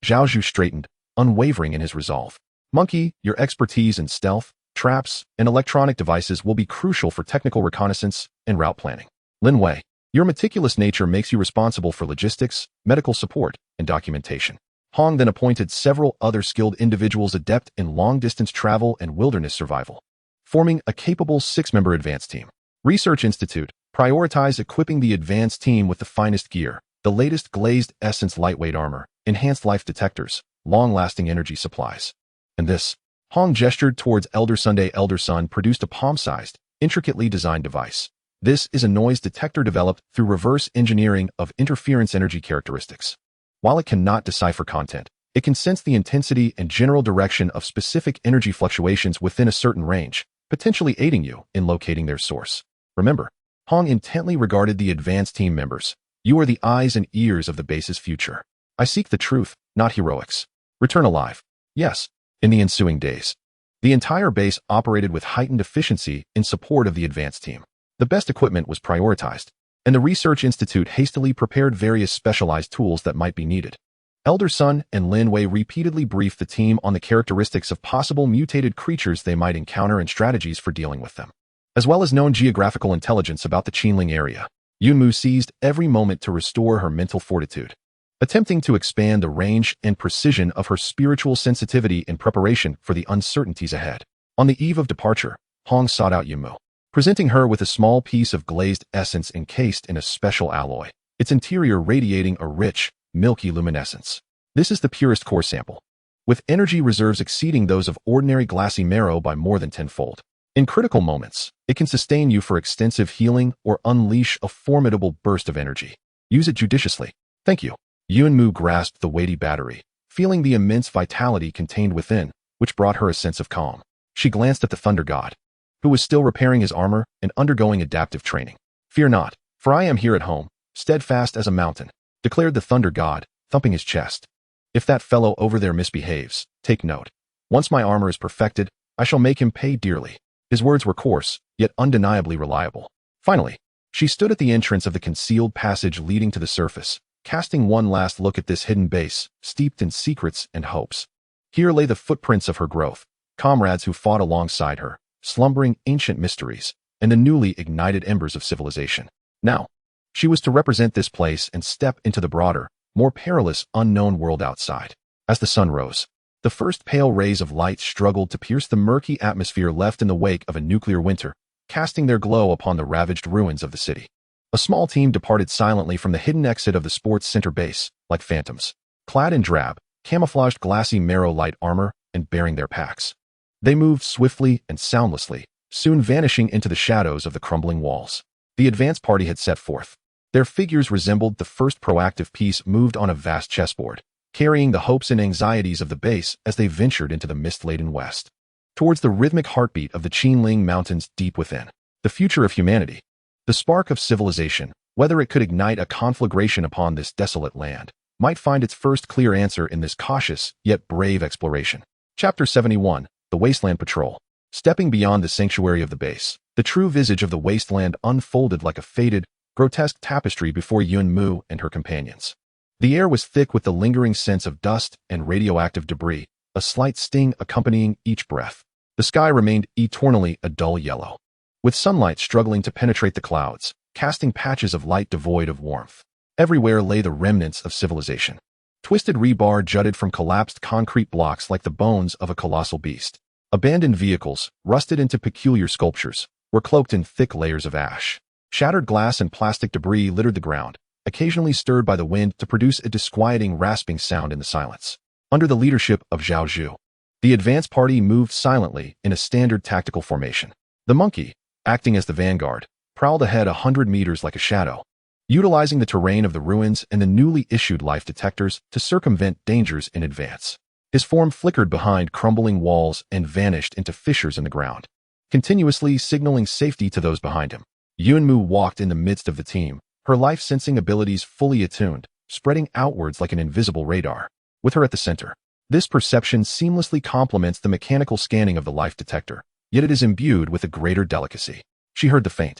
Zhaozhu straightened, unwavering in his resolve. Monkey, your expertise in stealth, traps, and electronic devices will be crucial for technical reconnaissance and route planning. Lin Wei, your meticulous nature makes you responsible for logistics, medical support, and documentation. Hong then appointed several other skilled individuals adept in long-distance travel and wilderness survival, forming a capable 6-member advance team. Research Institute prioritized equipping the advanced team with the finest gear, the latest glazed essence lightweight armor, enhanced life detectors, long-lasting energy supplies. And this, Hong gestured towards Elder Sunday. Elder Sun produced a palm-sized, intricately designed device. This is a noise detector developed through reverse engineering of interference energy characteristics. While it cannot decipher content, it can sense the intensity and general direction of specific energy fluctuations within a certain range, potentially aiding you in locating their source. Remember, Hong intently regarded the advanced team members. You are the eyes and ears of the base's future. I seek the truth, not heroics. Return alive. Yes, in the ensuing days. The entire base operated with heightened efficiency in support of the advanced team. The best equipment was prioritized, and the Research Institute hastily prepared various specialized tools that might be needed. Elder Sun and Lin Wei repeatedly briefed the team on the characteristics of possible mutated creatures they might encounter and strategies for dealing with them, as well as known geographical intelligence about the Qinling area. Yunmu seized every moment to restore her mental fortitude, attempting to expand the range and precision of her spiritual sensitivity in preparation for the uncertainties ahead. On the eve of departure, Hong sought out Yunmu, presenting her with a small piece of glazed essence encased in a special alloy, its interior radiating a rich, milky luminescence. This is the purest core sample, with energy reserves exceeding those of ordinary glassy marrow by more than tenfold. In critical moments, it can sustain you for extensive healing or unleash a formidable burst of energy. Use it judiciously. Thank you. Yuanmu grasped the weighty battery, feeling the immense vitality contained within, which brought her a sense of calm. She glanced at the Thunder God, who was still repairing his armor and undergoing adaptive training. Fear not, for I am here at home, steadfast as a mountain, declared the Thunder God, thumping his chest. If that fellow over there misbehaves, take note. Once my armor is perfected, I shall make him pay dearly. His words were coarse, yet undeniably reliable. Finally, she stood at the entrance of the concealed passage leading to the surface, casting one last look at this hidden base, steeped in secrets and hopes. Here lay the footprints of her growth, comrades who fought alongside her, slumbering ancient mysteries, and the newly ignited embers of civilization. Now, she was to represent this place and step into the broader, more perilous, unknown world outside. As the sun rose, the first pale rays of light struggled to pierce the murky atmosphere left in the wake of a nuclear winter, casting their glow upon the ravaged ruins of the city. A small team departed silently from the hidden exit of the sports center base, like phantoms, clad in drab, camouflaged glassy marrow light armor and bearing their packs. They moved swiftly and soundlessly, soon vanishing into the shadows of the crumbling walls. The advance party had set forth. Their figures resembled the first proactive piece moved on a vast chessboard, carrying the hopes and anxieties of the base as they ventured into the mist-laden west, towards the rhythmic heartbeat of the Qinling Mountains deep within. The future of humanity, the spark of civilization, whether it could ignite a conflagration upon this desolate land, might find its first clear answer in this cautious yet brave exploration. Chapter 71, The Wasteland Patrol. Stepping beyond the sanctuary of the base, the true visage of the wasteland unfolded like a faded, grotesque tapestry before Yuanmu and her companions. The air was thick with the lingering sense of dust and radioactive debris, a slight sting accompanying each breath. The sky remained eternally a dull yellow, with sunlight struggling to penetrate the clouds, casting patches of light devoid of warmth. Everywhere lay the remnants of civilization. Twisted rebar jutted from collapsed concrete blocks like the bones of a colossal beast. Abandoned vehicles, rusted into peculiar sculptures, were cloaked in thick layers of ash. Shattered glass and plastic debris littered the ground, occasionally stirred by the wind to produce a disquieting rasping sound in the silence. Under the leadership of Zhao Zhu, the advance party moved silently in a standard tactical formation. The monkey, acting as the vanguard, prowled ahead 100 meters like a shadow, utilizing the terrain of the ruins and the newly issued life detectors to circumvent dangers in advance. His form flickered behind crumbling walls and vanished into fissures in the ground, continuously signaling safety to those behind him. Yuanmu walked in the midst of the team, her life-sensing abilities fully attuned, spreading outwards like an invisible radar. With her at the center, this perception seamlessly complements the mechanical scanning of the life detector, yet it is imbued with a greater delicacy. She heard the faint,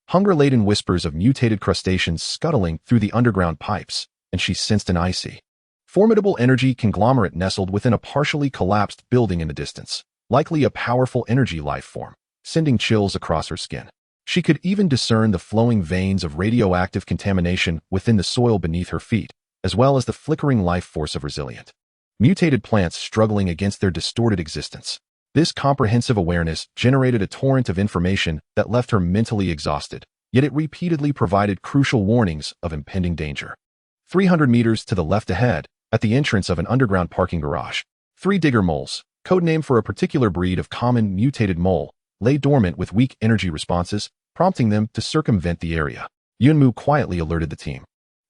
hunger-laden whispers of mutated crustaceans scuttling through the underground pipes, and she sensed an icy, formidable energy conglomerate nestled within a partially collapsed building in the distance, likely a powerful energy life form, sending chills across her skin. She could even discern the flowing veins of radioactive contamination within the soil beneath her feet, as well as the flickering life force of resilient, mutated plants struggling against their distorted existence. This comprehensive awareness generated a torrent of information that left her mentally exhausted, yet it repeatedly provided crucial warnings of impending danger. 300 meters to the left ahead, at the entrance of an underground parking garage, 3 digger moles, codename for a particular breed of common mutated mole, lay dormant with weak energy responses, prompting them to circumvent the area. Yuanmu quietly alerted the team.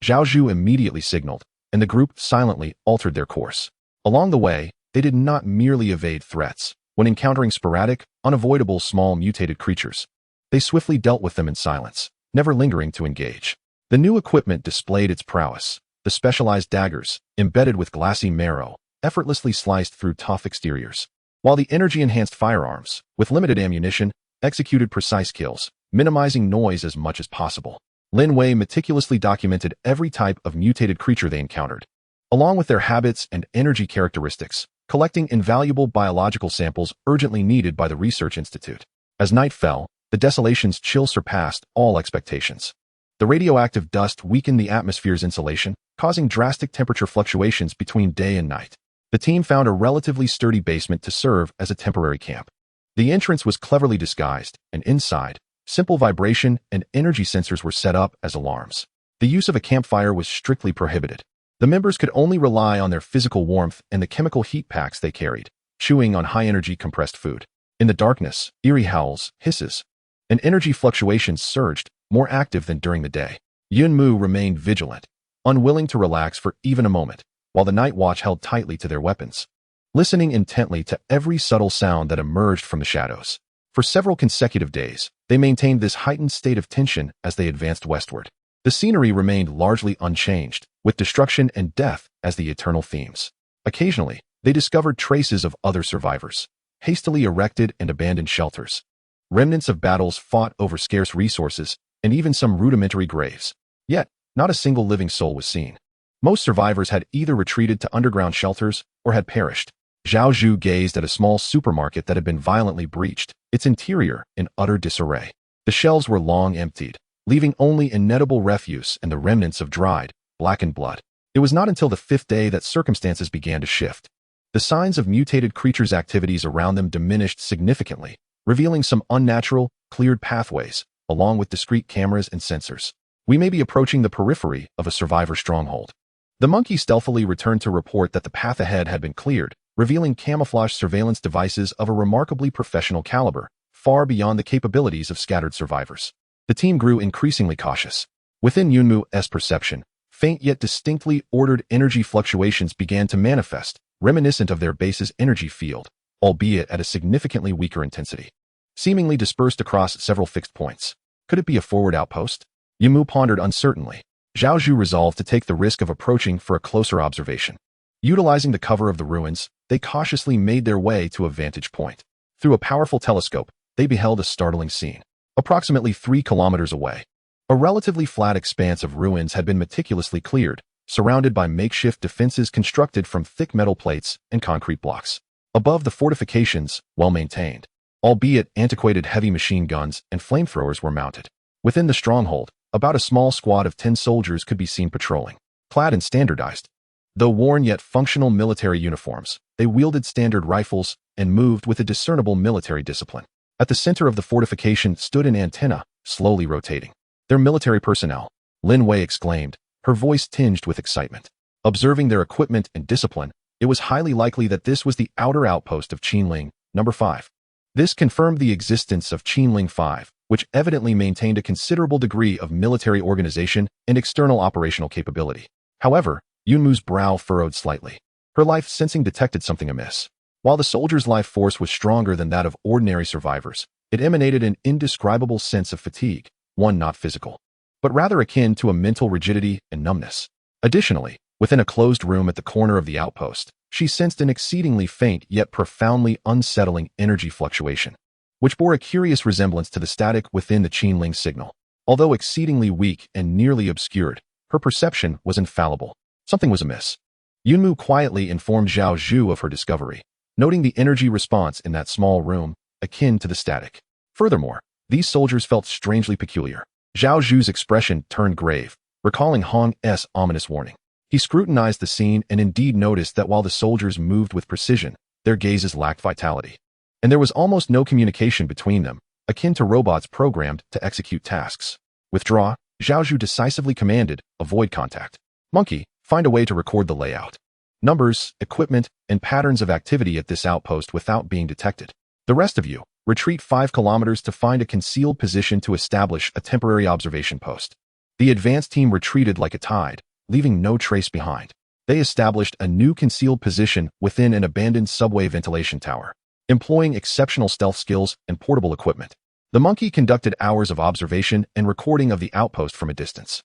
Zhao Zhu immediately signaled, and the group silently altered their course. Along the way, they did not merely evade threats. When encountering sporadic, unavoidable small mutated creatures, they swiftly dealt with them in silence, never lingering to engage. The new equipment displayed its prowess. The specialized daggers, embedded with glassy marrow, effortlessly sliced through tough exteriors, while the energy-enhanced firearms, with limited ammunition, executed precise kills, minimizing noise as much as possible. Lin Wei meticulously documented every type of mutated creature they encountered, along with their habits and energy characteristics, collecting invaluable biological samples urgently needed by the Research Institute. As night fell, the desolation's chill surpassed all expectations. The radioactive dust weakened the atmosphere's insulation, causing drastic temperature fluctuations between day and night. The team found a relatively sturdy basement to serve as a temporary camp. The entrance was cleverly disguised, and inside, simple vibration and energy sensors were set up as alarms. The use of a campfire was strictly prohibited. The members could only rely on their physical warmth and the chemical heat packs they carried, chewing on high-energy compressed food. In the darkness, eerie howls, hisses, and energy fluctuations surged, more active than during the day. Yunmu remained vigilant, unwilling to relax for even a moment, while the night watch held tightly to their weapons, listening intently to every subtle sound that emerged from the shadows. For several consecutive days, they maintained this heightened state of tension as they advanced westward. The scenery remained largely unchanged, with destruction and death as the eternal themes. Occasionally, they discovered traces of other survivors, hastily erected and abandoned shelters, remnants of battles fought over scarce resources, and even some rudimentary graves. Yet, not a single living soul was seen. Most survivors had either retreated to underground shelters or had perished. Zhao Zhu gazed at a small supermarket that had been violently breached, its interior in utter disarray. The shelves were long emptied, leaving only inedible refuse and the remnants of dried, blackened blood. It was not until the 5th day that circumstances began to shift. The signs of mutated creatures' activities around them diminished significantly, revealing some unnatural, cleared pathways, along with discrete cameras and sensors. We may be approaching the periphery of a survivor stronghold. The monkey stealthily returned to report that the path ahead had been cleared, revealing camouflage surveillance devices of a remarkably professional caliber, far beyond the capabilities of scattered survivors. The team grew increasingly cautious. Within Yunmu's perception, faint yet distinctly ordered energy fluctuations began to manifest, reminiscent of their base's energy field, albeit at a significantly weaker intensity. Seemingly dispersed across several fixed points. Could it be a forward outpost? Yunmu pondered uncertainly. Zhao Zhu resolved to take the risk of approaching for a closer observation. Utilizing the cover of the ruins, they cautiously made their way to a vantage point. Through a powerful telescope, they beheld a startling scene. Approximately 3 kilometers away, a relatively flat expanse of ruins had been meticulously cleared, surrounded by makeshift defenses constructed from thick metal plates and concrete blocks. Above the fortifications, well-maintained, albeit antiquated heavy machine guns and flamethrowers were mounted. Within the stronghold, about a small squad of 10 soldiers could be seen patrolling, clad in standardized, though worn yet functional military uniforms. They wielded standard rifles and moved with a discernible military discipline. At the center of the fortification stood an antenna, slowly rotating. Their military personnel, Lin Wei exclaimed, her voice tinged with excitement. Observing their equipment and discipline, it was highly likely that this was the outer outpost of Qinling, No. 5. This confirmed the existence of Qinling 5, which evidently maintained a considerable degree of military organization and external operational capability. However, Yunmu's brow furrowed slightly. Her life sensing detected something amiss. While the soldier's life force was stronger than that of ordinary survivors, it emanated an indescribable sense of fatigue, one not physical, but rather akin to a mental rigidity and numbness. Additionally, within a closed room at the corner of the outpost, she sensed an exceedingly faint yet profoundly unsettling energy fluctuation, which bore a curious resemblance to the static within the Qinling signal. Although exceedingly weak and nearly obscured, her perception was infallible. Something was amiss. Yunmu quietly informed Zhao Zhu of her discovery, noting the energy response in that small room, akin to the static. Furthermore, these soldiers felt strangely peculiar. Zhao Zhu's expression turned grave, recalling Hong's ominous warning. He scrutinized the scene and indeed noticed that while the soldiers moved with precision, their gazes lacked vitality. And there was almost no communication between them, akin to robots programmed to execute tasks. Withdraw, Zhao Zhu decisively commanded, avoid contact. Monkey, find a way to record the layout, numbers, equipment, and patterns of activity at this outpost without being detected. The rest of you, retreat 5 kilometers to find a concealed position to establish a temporary observation post. The advance team retreated like a tide, leaving no trace behind. They established a new concealed position within an abandoned subway ventilation tower, employing exceptional stealth skills and portable equipment. The monkey conducted hours of observation and recording of the outpost from a distance.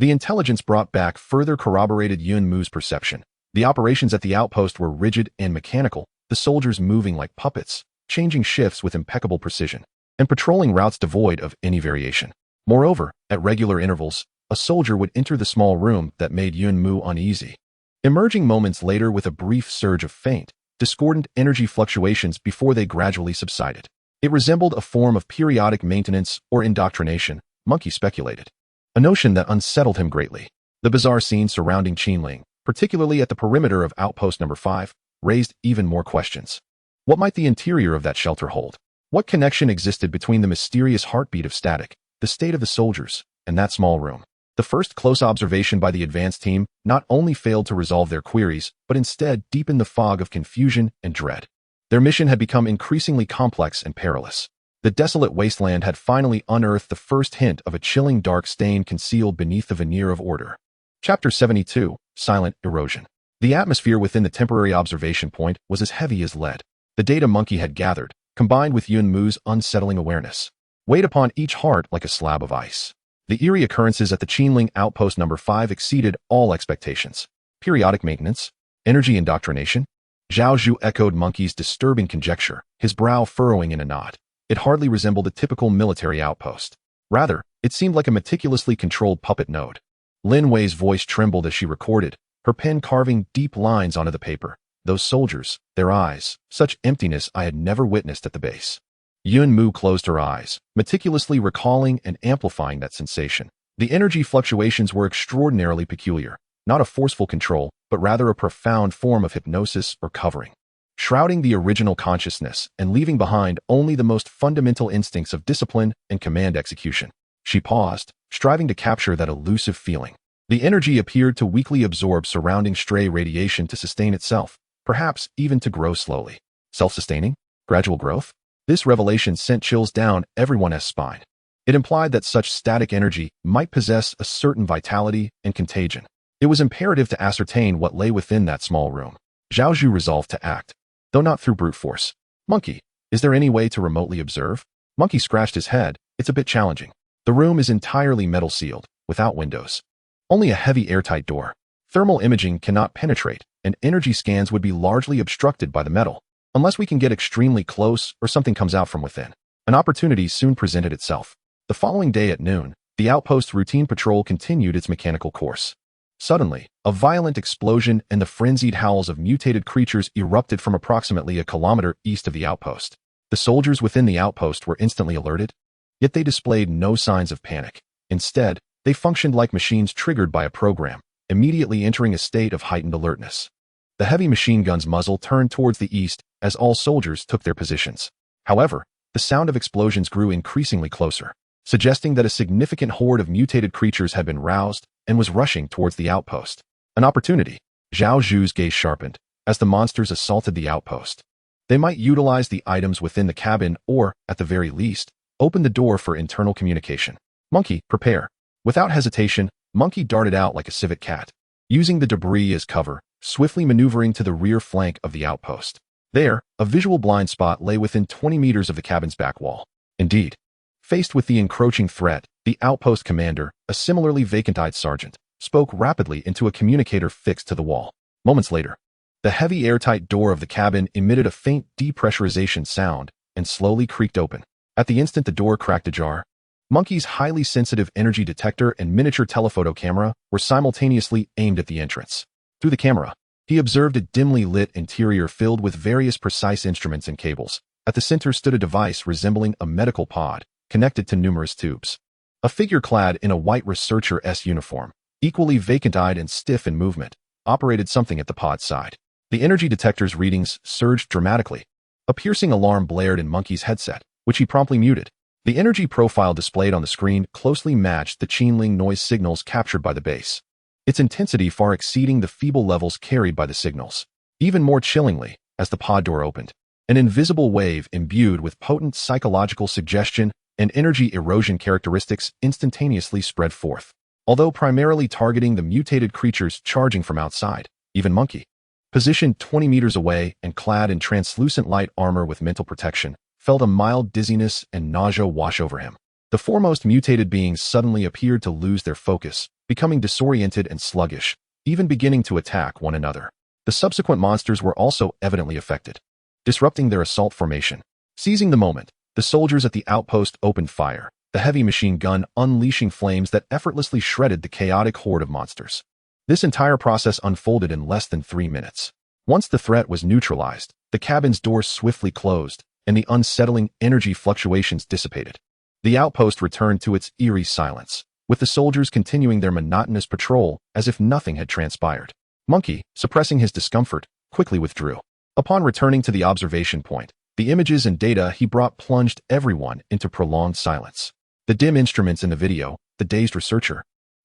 The intelligence brought back further corroborated Yunmu's perception. The operations at the outpost were rigid and mechanical, the soldiers moving like puppets, changing shifts with impeccable precision, and patrolling routes devoid of any variation. Moreover, at regular intervals, a soldier would enter the small room that made Yunmu uneasy, emerging moments later with a brief surge of faint, discordant energy fluctuations before they gradually subsided. It resembled a form of periodic maintenance or indoctrination, Monkey speculated, a notion that unsettled him greatly. The bizarre scene surrounding Qinling, particularly at the perimeter of Outpost No. 5, raised even more questions. What might the interior of that shelter hold? What connection existed between the mysterious heartbeat of static, the state of the soldiers, and that small room? The first close observation by the advance team not only failed to resolve their queries, but instead deepened the fog of confusion and dread. Their mission had become increasingly complex and perilous. The desolate wasteland had finally unearthed the first hint of a chilling dark stain concealed beneath the veneer of order. Chapter 72, Silent Erosion. The atmosphere within the temporary observation point was as heavy as lead. The data Monkey had gathered, combined with Yun Mu's unsettling awareness, weighed upon each heart like a slab of ice. The eerie occurrences at the Qinling Outpost No. 5 exceeded all expectations. Periodic maintenance? Energy indoctrination? Zhao Zhu echoed Monkey's disturbing conjecture, his brow furrowing in a knot. It hardly resembled a typical military outpost. Rather, it seemed like a meticulously controlled puppet node. Lin Wei's voice trembled as she recorded, her pen carving deep lines onto the paper. Those soldiers, their eyes, such emptiness I had never witnessed at the base. Yun Mu closed her eyes, meticulously recalling and amplifying that sensation. The energy fluctuations were extraordinarily peculiar, not a forceful control, but rather a profound form of hypnosis or covering, shrouding the original consciousness and leaving behind only the most fundamental instincts of discipline and command execution. She paused, striving to capture that elusive feeling. The energy appeared to weakly absorb surrounding stray radiation to sustain itself, perhaps even to grow slowly. Self-sustaining? Gradual growth? This revelation sent chills down everyone's spine. It implied that such static energy might possess a certain vitality and contagion. It was imperative to ascertain what lay within that small room. Zhao Zhu resolved to act, though not through brute force. Monkey, is there any way to remotely observe? Monkey scratched his head. It's a bit challenging. The room is entirely metal sealed, without windows. Only a heavy airtight door. Thermal imaging cannot penetrate, and energy scans would be largely obstructed by the metal, unless we can get extremely close or something comes out from within. An opportunity soon presented itself. The following day at noon, the outpost's routine patrol continued its mechanical course. Suddenly, a violent explosion and the frenzied howls of mutated creatures erupted from approximately a kilometer east of the outpost. The soldiers within the outpost were instantly alerted, yet they displayed no signs of panic. Instead, they functioned like machines triggered by a program, immediately entering a state of heightened alertness. The heavy machine gun's muzzle turned towards the east as all soldiers took their positions. However, the sound of explosions grew increasingly closer, suggesting that a significant horde of mutated creatures had been roused and was rushing towards the outpost. An opportunity. Zhao Zhu's gaze sharpened as the monsters assaulted the outpost. They might utilize the items within the cabin or, at the very least, open the door for internal communication. Monkey, prepare. Without hesitation, Monkey darted out like a civet cat, using the debris as cover, swiftly maneuvering to the rear flank of the outpost. There, a visual blind spot lay within 20 meters of the cabin's back wall. Indeed, faced with the encroaching threat, the outpost commander, a similarly vacant-eyed sergeant, spoke rapidly into a communicator fixed to the wall. Moments later, the heavy airtight door of the cabin emitted a faint depressurization sound and slowly creaked open. At the instant the door cracked ajar, Monkey's highly sensitive energy detector and miniature telephoto camera were simultaneously aimed at the entrance. Through the camera, he observed a dimly lit interior filled with various precise instruments and cables. At the center stood a device resembling a medical pod, connected to numerous tubes. A figure clad in a white researcher-s uniform, equally vacant-eyed and stiff in movement, operated something at the pod's side. The energy detector's readings surged dramatically. A piercing alarm blared in Monkey's headset, which he promptly muted. The energy profile displayed on the screen closely matched the Qinling noise signals captured by the base, its intensity far exceeding the feeble levels carried by the signals. Even more chillingly, as the pod door opened, an invisible wave imbued with potent psychological suggestion and energy erosion characteristics instantaneously spread forth. Although primarily targeting the mutated creatures charging from outside, even Monkey, positioned 20 meters away and clad in translucent light armor with mental protection, felt a mild dizziness and nausea wash over him. The foremost mutated beings suddenly appeared to lose their focus, becoming disoriented and sluggish, even beginning to attack one another. The subsequent monsters were also evidently affected, disrupting their assault formation. Seizing the moment, the soldiers at the outpost opened fire, the heavy machine gun unleashing flames that effortlessly shredded the chaotic horde of monsters. This entire process unfolded in less than 3 minutes. Once the threat was neutralized, the cabin's doors swiftly closed, and the unsettling energy fluctuations dissipated. The outpost returned to its eerie silence, with the soldiers continuing their monotonous patrol as if nothing had transpired. Monkey, suppressing his discomfort, quickly withdrew. Upon returning to the observation point, the images and data he brought plunged everyone into prolonged silence. The dim instruments in the video, the dazed researcher,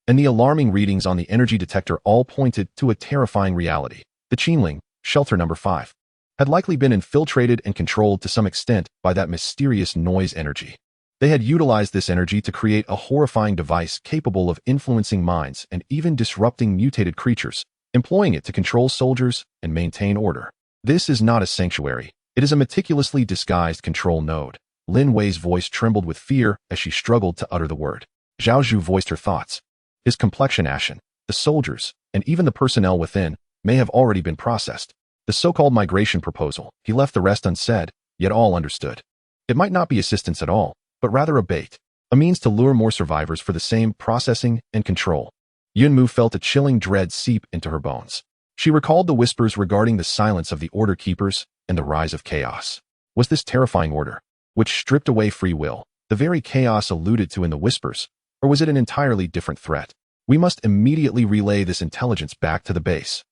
and the alarming readings on the energy detector all pointed to a terrifying reality. The Qinling, Shelter No. 5, had likely been infiltrated and controlled to some extent by that mysterious noise energy. They had utilized this energy to create a horrifying device capable of influencing minds and even disrupting mutated creatures, employing it to control soldiers and maintain order. This is not a sanctuary. It is a meticulously disguised control node. Lin Wei's voice trembled with fear as she struggled to utter the word. Zhao Zhu voiced her thoughts. His complexion ashen. The soldiers, and even the personnel within, may have already been processed. The so-called migration proposal, he left the rest unsaid, yet all understood. It might not be assistance at all, but rather a bait, a means to lure more survivors for the same processing and control. Yunmu felt a chilling dread seep into her bones. She recalled the whispers regarding the silence of the Order Keepers and the rise of chaos. Was this terrifying order, which stripped away free will, the very chaos alluded to in the whispers, or was it an entirely different threat? We must immediately relay this intelligence back to the base,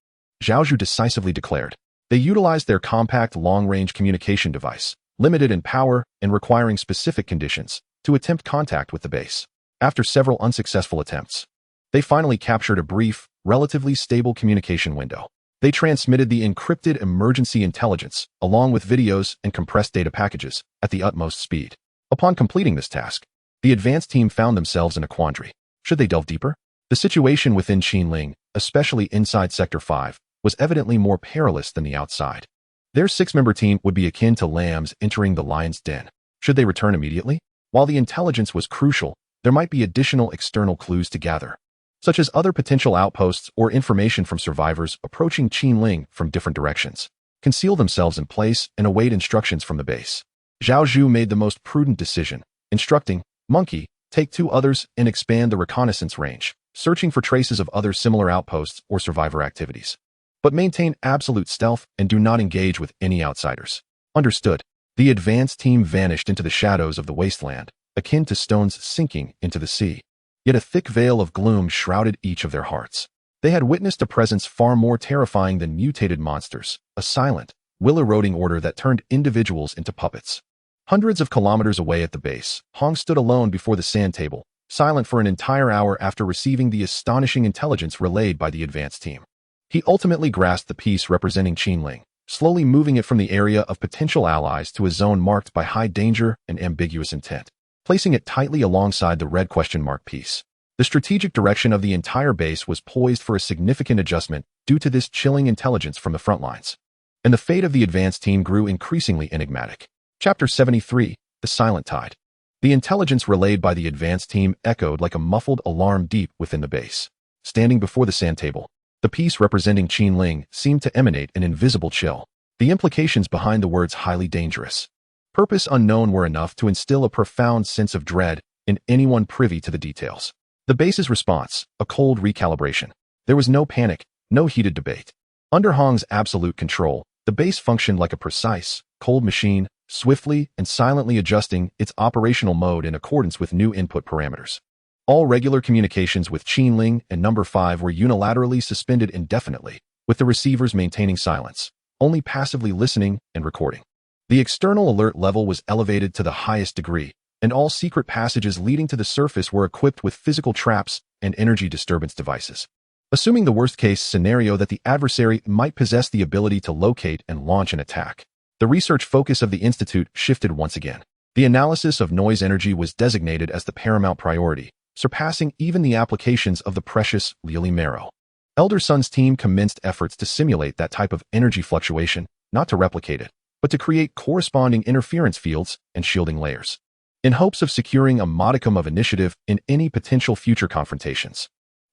Zhao Zhu decisively declared. They utilized their compact long-range communication device, limited in power and requiring specific conditions, to attempt contact with the base. After several unsuccessful attempts, they finally captured a brief, relatively stable communication window. They transmitted the encrypted emergency intelligence, along with videos and compressed data packages, at the utmost speed. Upon completing this task, the advanced team found themselves in a quandary. Should they delve deeper? The situation within Qinling, especially inside Sector 5, was evidently more perilous than the outside. Their 6-member team would be akin to lambs entering the lion's den. Should they return immediately? While the intelligence was crucial, there might be additional external clues to gather, such as other potential outposts or information from survivors approaching Qinling from different directions. Conceal themselves in place and await instructions from the base. Zhao Zhu made the most prudent decision, instructing, Monkey, take 2 others and expand the reconnaissance range, searching for traces of other similar outposts or survivor activities. But maintain absolute stealth and do not engage with any outsiders. Understood. The advanced team vanished into the shadows of the wasteland, akin to stones sinking into the sea. Yet a thick veil of gloom shrouded each of their hearts. They had witnessed a presence far more terrifying than mutated monsters, a silent, will-eroding order that turned individuals into puppets. Hundreds of kilometers away at the base, Hong stood alone before the sand table, silent for an entire hour after receiving the astonishing intelligence relayed by the advanced team. He ultimately grasped the piece representing Qinling, slowly moving it from the area of potential allies to a zone marked by high danger and ambiguous intent, placing it tightly alongside the red question mark piece. The strategic direction of the entire base was poised for a significant adjustment due to this chilling intelligence from the front lines. And the fate of the advanced team grew increasingly enigmatic. Chapter 73, The Silent Tide. The intelligence relayed by the advanced team echoed like a muffled alarm deep within the base. Standing before the sand table, the piece representing Qinling seemed to emanate an invisible chill. The implications behind the words highly dangerous, purpose unknown were enough to instill a profound sense of dread in anyone privy to the details. The base's response, a cold recalibration. There was no panic, no heated debate. Under Hong's absolute control, the base functioned like a precise, cold machine, swiftly and silently adjusting its operational mode in accordance with new input parameters. All regular communications with Qinling and Number 5 were unilaterally suspended indefinitely, with the receivers maintaining silence, only passively listening and recording. The external alert level was elevated to the highest degree, and all secret passages leading to the surface were equipped with physical traps and energy disturbance devices. Assuming the worst-case scenario that the adversary might possess the ability to locate and launch an attack, the research focus of the Institute shifted once again. The analysis of noise energy was designated as the paramount priority, surpassing even the applications of the precious Lily Marrow. Elder Sun's team commenced efforts to simulate that type of energy fluctuation, not to replicate it, but to create corresponding interference fields and shielding layers, in hopes of securing a modicum of initiative in any potential future confrontations.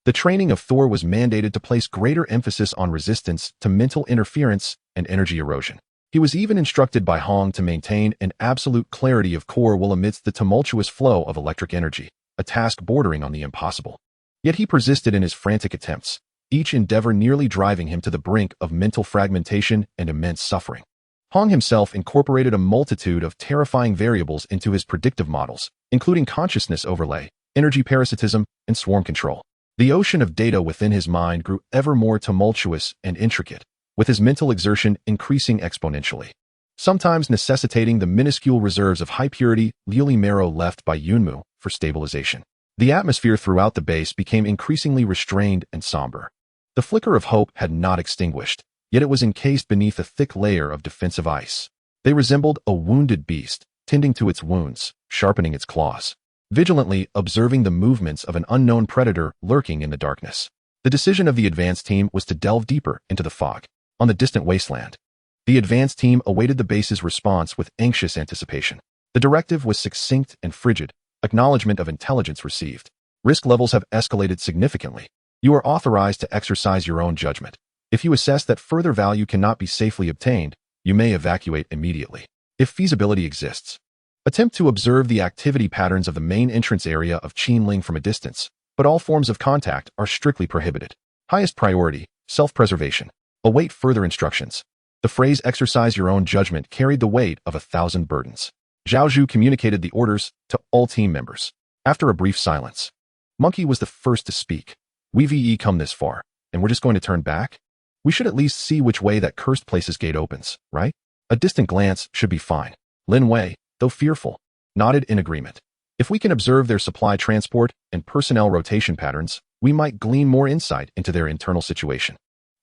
The training of Thor was mandated to place greater emphasis on resistance to mental interference and energy erosion. He was even instructed by Hong to maintain an absolute clarity of core will amidst the tumultuous flow of electric energy, a task bordering on the impossible. Yet he persisted in his frantic attempts, each endeavor nearly driving him to the brink of mental fragmentation and immense suffering. Hong himself incorporated a multitude of terrifying variables into his predictive models, including consciousness overlay, energy parasitism, and swarm control. The ocean of data within his mind grew ever more tumultuous and intricate, with his mental exertion increasing exponentially, sometimes necessitating the minuscule reserves of high-purity Lily Marrow left by Yunmu for stabilization. The atmosphere throughout the base became increasingly restrained and somber. The flicker of hope had not extinguished, yet it was encased beneath a thick layer of defensive ice. They resembled a wounded beast, tending to its wounds, sharpening its claws, vigilantly observing the movements of an unknown predator lurking in the darkness. The decision of the advance team was to delve deeper into the fog, on the distant wasteland. The advance team awaited the base's response with anxious anticipation. The directive was succinct and frigid, acknowledgement of intelligence received. Risk levels have escalated significantly. You are authorized to exercise your own judgment. If you assess that further value cannot be safely obtained, you may evacuate immediately. If feasibility exists, attempt to observe the activity patterns of the main entrance area of Qinling from a distance, but all forms of contact are strictly prohibited. Highest priority, self-preservation. Await further instructions. The phrase exercise your own judgment carried the weight of 1,000 burdens. Zhao Zhu communicated the orders to all team members. After a brief silence, Monkey was the first to speak. We've come this far, and we're just going to turn back? We should at least see which way that cursed place's gate opens, right? A distant glance should be fine. Lin Wei, though fearful, nodded in agreement. If we can observe their supply transport and personnel rotation patterns, we might glean more insight into their internal situation.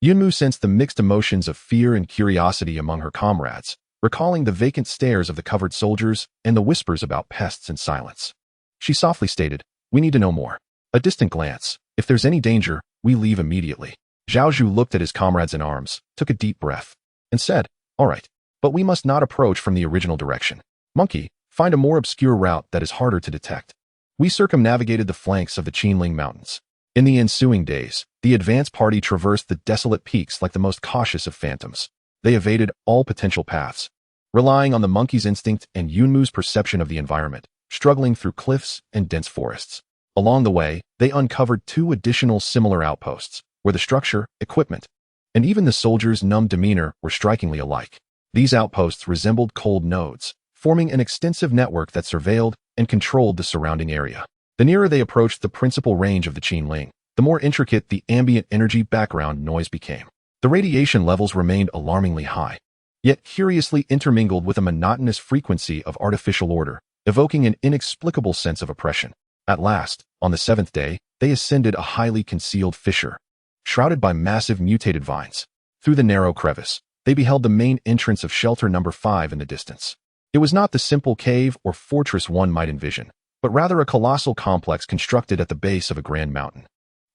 Yunmu sensed the mixed emotions of fear and curiosity among her comrades, recalling the vacant stares of the covered soldiers and the whispers about pests and silence. She softly stated, "We need to know more. A distant glance. If there's any danger, we leave immediately." Zhao Zhu looked at his comrades in arms, took a deep breath, and said, "All right, but we must not approach from the original direction. Monkey, find a more obscure route that is harder to detect." We circumnavigated the flanks of the Qinling Mountains. In the ensuing days, the advance party traversed the desolate peaks like the most cautious of phantoms. They evaded all potential paths, relying on the monkey's instinct and Yunmu's perception of the environment, struggling through cliffs and dense forests. Along the way, they uncovered 2 additional similar outposts, where the structure, equipment, and even the soldiers' numb demeanor were strikingly alike. These outposts resembled cold nodes, forming an extensive network that surveilled and controlled the surrounding area. The nearer they approached the principal range of the Qinling, the more intricate the ambient energy background noise became. The radiation levels remained alarmingly high, yet curiously intermingled with a monotonous frequency of artificial order, evoking an inexplicable sense of oppression. At last, on the 7th day, they ascended a highly concealed fissure, shrouded by massive mutated vines. Through the narrow crevice, they beheld the main entrance of shelter number 5 in the distance. It was not the simple cave or fortress one might envision, but rather a colossal complex constructed at the base of a grand mountain,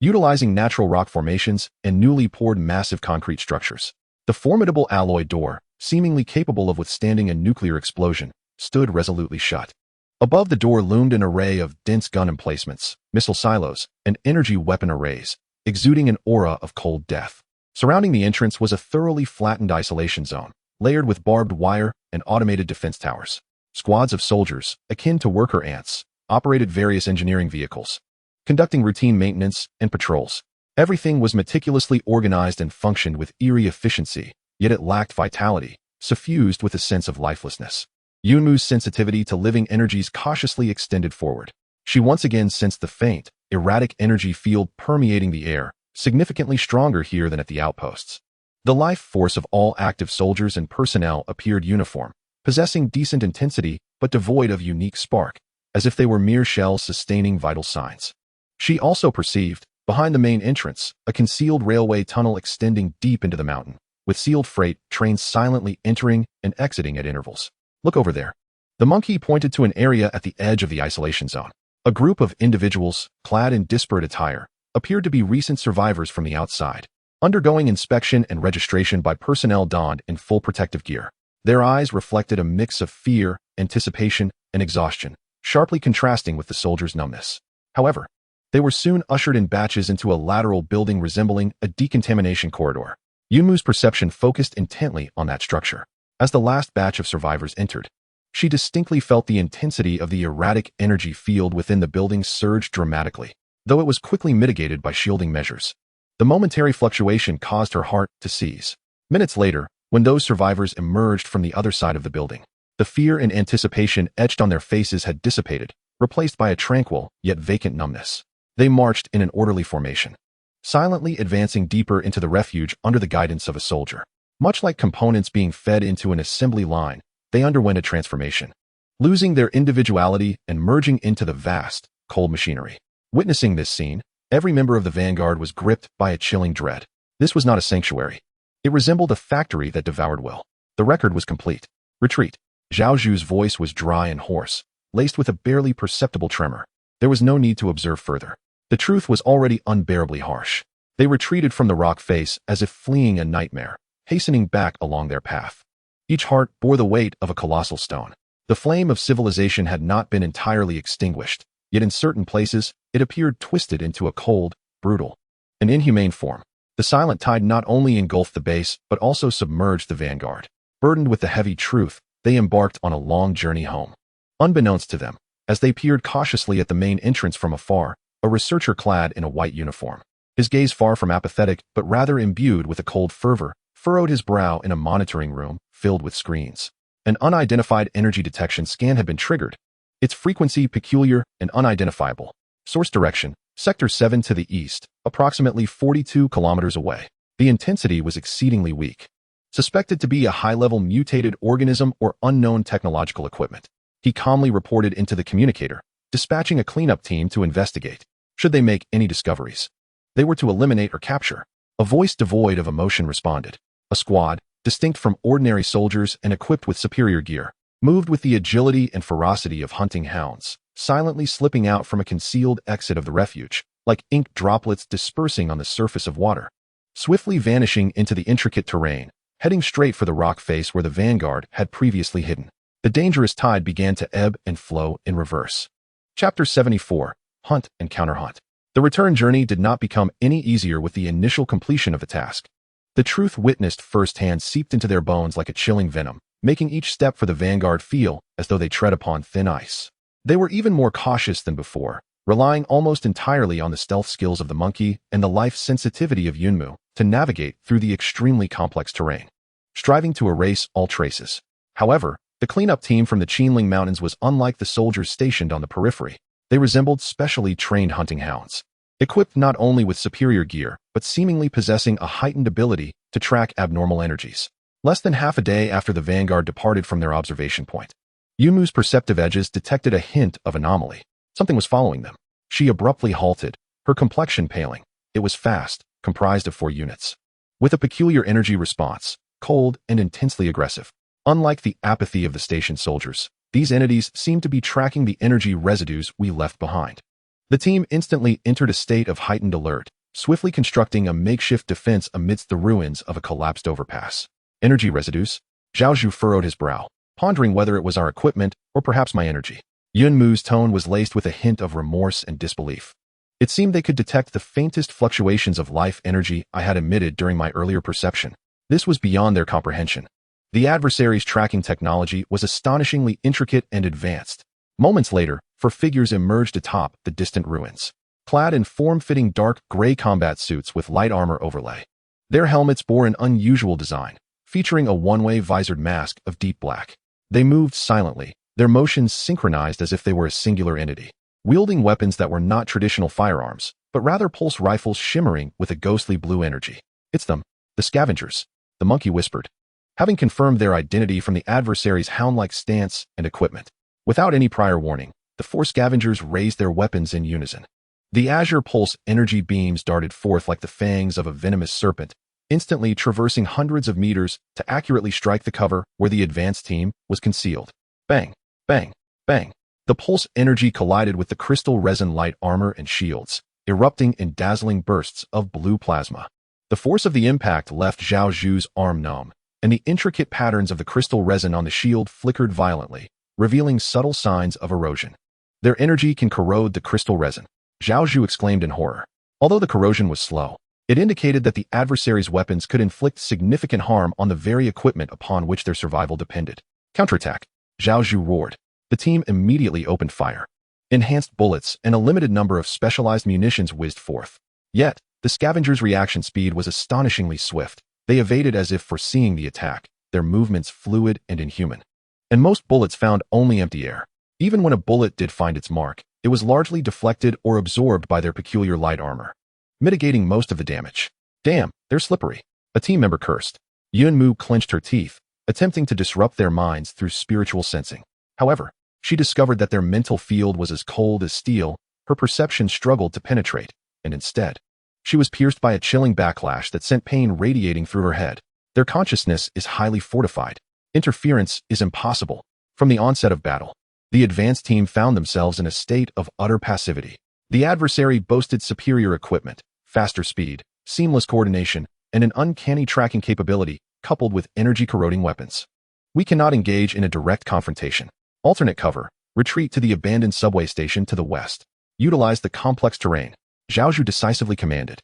utilizing natural rock formations and newly poured massive concrete structures. The formidable alloy door, seemingly capable of withstanding a nuclear explosion, stood resolutely shut. Above the door loomed an array of dense gun emplacements, missile silos, and energy weapon arrays, exuding an aura of cold death. Surrounding the entrance was a thoroughly flattened isolation zone, layered with barbed wire and automated defense towers. Squads of soldiers, akin to worker ants, operated various engineering vehicles, conducting routine maintenance and patrols. Everything was meticulously organized and functioned with eerie efficiency, yet it lacked vitality, suffused with a sense of lifelessness. Yunmu's sensitivity to living energies cautiously extended forward. She once again sensed the faint, erratic energy field permeating the air, significantly stronger here than at the outposts. The life force of all active soldiers and personnel appeared uniform, possessing decent intensity but devoid of unique spark, as if they were mere shells sustaining vital signs. She also perceived, behind the main entrance, a concealed railway tunnel extending deep into the mountain, with sealed freight trains silently entering and exiting at intervals. "Look over there." The monkey pointed to an area at the edge of the isolation zone. A group of individuals, clad in disparate attire, appeared to be recent survivors from the outside, undergoing inspection and registration by personnel donned in full protective gear. Their eyes reflected a mix of fear, anticipation, and exhaustion, sharply contrasting with the soldiers' numbness. However, they were soon ushered in batches into a lateral building resembling a decontamination corridor. Yunmu's perception focused intently on that structure. As the last batch of survivors entered, she distinctly felt the intensity of the erratic energy field within the building surge dramatically, though it was quickly mitigated by shielding measures. The momentary fluctuation caused her heart to seize. Minutes later, when those survivors emerged from the other side of the building, the fear and anticipation etched on their faces had dissipated, replaced by a tranquil yet vacant numbness. They marched in an orderly formation, silently advancing deeper into the refuge under the guidance of a soldier. Much like components being fed into an assembly line, they underwent a transformation, losing their individuality and merging into the vast, cold machinery. Witnessing this scene, every member of the vanguard was gripped by a chilling dread. This was not a sanctuary. It resembled a factory that devoured will. The record was complete. Retreat. Zhao Zhu's voice was dry and hoarse, laced with a barely perceptible tremor. There was no need to observe further. The truth was already unbearably harsh. They retreated from the rock face as if fleeing a nightmare, hastening back along their path. Each heart bore the weight of a colossal stone. The flame of civilization had not been entirely extinguished, yet in certain places, it appeared twisted into a cold, brutal, and inhumane form. The silent tide not only engulfed the base, but also submerged the vanguard. Burdened with the heavy truth, they embarked on a long journey home. Unbeknownst to them, as they peered cautiously at the main entrance from afar, a researcher clad in a white uniform, his gaze far from apathetic but rather imbued with a cold fervor, furrowed his brow in a monitoring room filled with screens. An unidentified energy detection scan had been triggered, its frequency peculiar and unidentifiable. Source direction, Sector 7 to the east, approximately 42 kilometers away. The intensity was exceedingly weak. Suspected to be a high-level mutated organism or unknown technological equipment. He calmly reported into the communicator, dispatching a cleanup team to investigate. Should they make any discoveries, they were to eliminate or capture. A voice devoid of emotion responded. A squad, distinct from ordinary soldiers and equipped with superior gear, moved with the agility and ferocity of hunting hounds, silently slipping out from a concealed exit of the refuge, like ink droplets dispersing on the surface of water, swiftly vanishing into the intricate terrain, heading straight for the rock face where the vanguard had previously hidden. The dangerous tide began to ebb and flow in reverse. Chapter 74, Hunt and Counterhunt. The return journey did not become any easier with the initial completion of the task. The truth witnessed firsthand seeped into their bones like a chilling venom, making each step for the vanguard feel as though they tread upon thin ice. They were even more cautious than before, relying almost entirely on the stealth skills of the monkey and the life sensitivity of Yunmu to navigate through the extremely complex terrain, striving to erase all traces. However, the cleanup team from the Qinling Mountains was unlike the soldiers stationed on the periphery. They resembled specially trained hunting hounds, equipped not only with superior gear, but seemingly possessing a heightened ability to track abnormal energies. Less than half a day after the vanguard departed from their observation point, Yumu's perceptive edges detected a hint of anomaly. Something was following them. She abruptly halted, her complexion paling. It was fast, comprised of 4 units, with a peculiar energy response, cold and intensely aggressive. Unlike the apathy of the station soldiers, these entities seemed to be tracking the energy residues we left behind. The team instantly entered a state of heightened alert, swiftly constructing a makeshift defense amidst the ruins of a collapsed overpass. Energy residues? Zhao Zhu furrowed his brow, pondering whether it was our equipment or perhaps my energy. Yunmu's tone was laced with a hint of remorse and disbelief. It seemed they could detect the faintest fluctuations of life energy I had emitted during my earlier perception. This was beyond their comprehension. The adversary's tracking technology was astonishingly intricate and advanced. Moments later, 4 figures emerged atop the distant ruins, clad in form-fitting dark gray combat suits with light armor overlay. Their helmets bore an unusual design, featuring a one-way visored mask of deep black. They moved silently, their motions synchronized as if they were a singular entity, wielding weapons that were not traditional firearms, but rather pulse rifles shimmering with a ghostly blue energy. "It's them, the scavengers," the monkey whispered, having confirmed their identity from the adversary's hound-like stance and equipment. Without any prior warning, the 4 scavengers raised their weapons in unison. The azure pulse energy beams darted forth like the fangs of a venomous serpent, instantly traversing hundreds of meters to accurately strike the cover where the advanced team was concealed. Bang, bang, bang. The pulse energy collided with the crystal resin light armor and shields, erupting in dazzling bursts of blue plasma. The force of the impact left Zhao Zhu's arm numb, and the intricate patterns of the crystal resin on the shield flickered violently, revealing subtle signs of erosion. "Their energy can corrode the crystal resin," Zhao Zhu exclaimed in horror. Although the corrosion was slow, it indicated that the adversary's weapons could inflict significant harm on the very equipment upon which their survival depended. "Counterattack!" Zhao Zhu roared. The team immediately opened fire. Enhanced bullets and a limited number of specialized munitions whizzed forth. Yet, the scavengers' reaction speed was astonishingly swift. They evaded as if foreseeing the attack, their movements fluid and inhuman. And most bullets found only empty air. Even when a bullet did find its mark, it was largely deflected or absorbed by their peculiar light armor, mitigating most of the damage. "Damn, they're slippery," a team member cursed. Yunmu clenched her teeth, attempting to disrupt their minds through spiritual sensing. However, she discovered that their mental field was as cold as steel. Her perception struggled to penetrate, and instead, she was pierced by a chilling backlash that sent pain radiating through her head. Their consciousness is highly fortified. Interference is impossible. From the onset of battle, the advanced team found themselves in a state of utter passivity. The adversary boasted superior equipment, faster speed, seamless coordination, and an uncanny tracking capability coupled with energy-corroding weapons. We cannot engage in a direct confrontation. Alternate cover, retreat to the abandoned subway station to the west. Utilize the complex terrain, Zhao Zhu decisively commanded.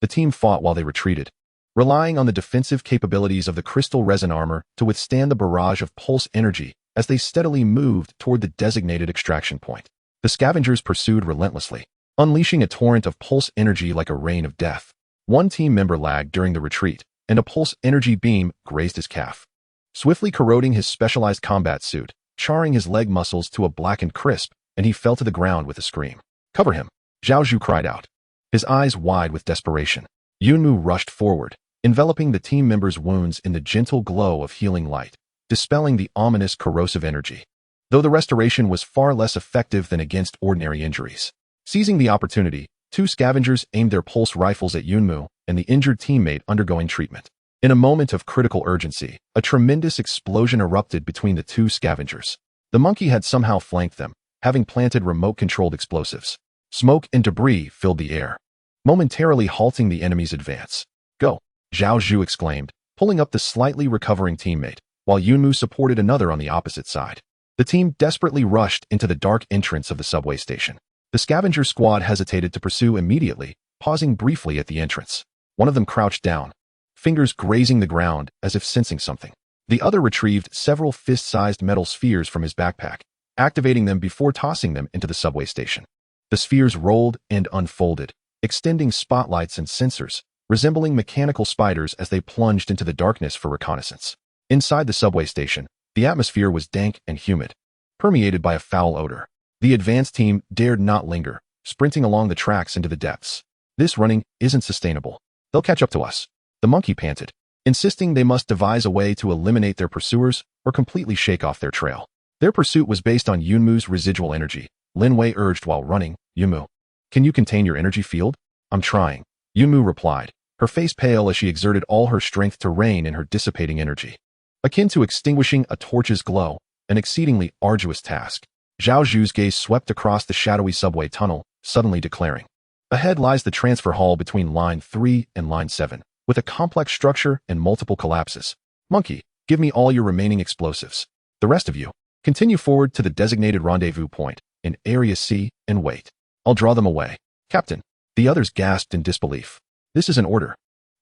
The team fought while they retreated, relying on the defensive capabilities of the crystal resin armor to withstand the barrage of pulse energy as they steadily moved toward the designated extraction point. The scavengers pursued relentlessly, unleashing a torrent of pulse energy like a rain of death. One team member lagged during the retreat, and a pulse energy beam grazed his calf, swiftly corroding his specialized combat suit, charring his leg muscles to a blackened crisp, and he fell to the ground with a scream. "Cover him!" Zhao Zhu cried out, his eyes wide with desperation. Yunmu rushed forward, enveloping the team members' wounds in the gentle glow of healing light, dispelling the ominous corrosive energy. Though the restoration was far less effective than against ordinary injuries. Seizing the opportunity, two scavengers aimed their pulse rifles at Yunmu and the injured teammate undergoing treatment. In a moment of critical urgency, a tremendous explosion erupted between the two scavengers. The monkey had somehow flanked them, having planted remote-controlled explosives. Smoke and debris filled the air, momentarily halting the enemy's advance. "Go!" Zhao Zhu exclaimed, pulling up the slightly recovering teammate, while Yunmu supported another on the opposite side. The team desperately rushed into the dark entrance of the subway station. The scavenger squad hesitated to pursue immediately, pausing briefly at the entrance. One of them crouched down, fingers grazing the ground as if sensing something. The other retrieved several fist-sized metal spheres from his backpack, activating them before tossing them into the subway station. The spheres rolled and unfolded, extending spotlights and sensors, resembling mechanical spiders as they plunged into the darkness for reconnaissance. Inside the subway station, the atmosphere was dank and humid, permeated by a foul odor. The advanced team dared not linger, sprinting along the tracks into the depths. "This running isn't sustainable. They'll catch up to us," the monkey panted, insisting they must devise a way to eliminate their pursuers or completely shake off their trail. Their pursuit was based on Yunmu's residual energy. Lin Wei urged while running. "Yunmu, can you contain your energy field?" "I'm trying," Yunmu replied, her face pale as she exerted all her strength to rein in her dissipating energy. Akin to extinguishing a torch's glow, an exceedingly arduous task. Zhao Zhu's gaze swept across the shadowy subway tunnel, suddenly declaring, "Ahead lies the transfer hall between Line 3 and Line 7, with a complex structure and multiple collapses. Monkey, give me all your remaining explosives. The rest of you, continue forward to the designated rendezvous point in Area C and wait. I'll draw them away." "Captain," the others gasped in disbelief. "This is an order."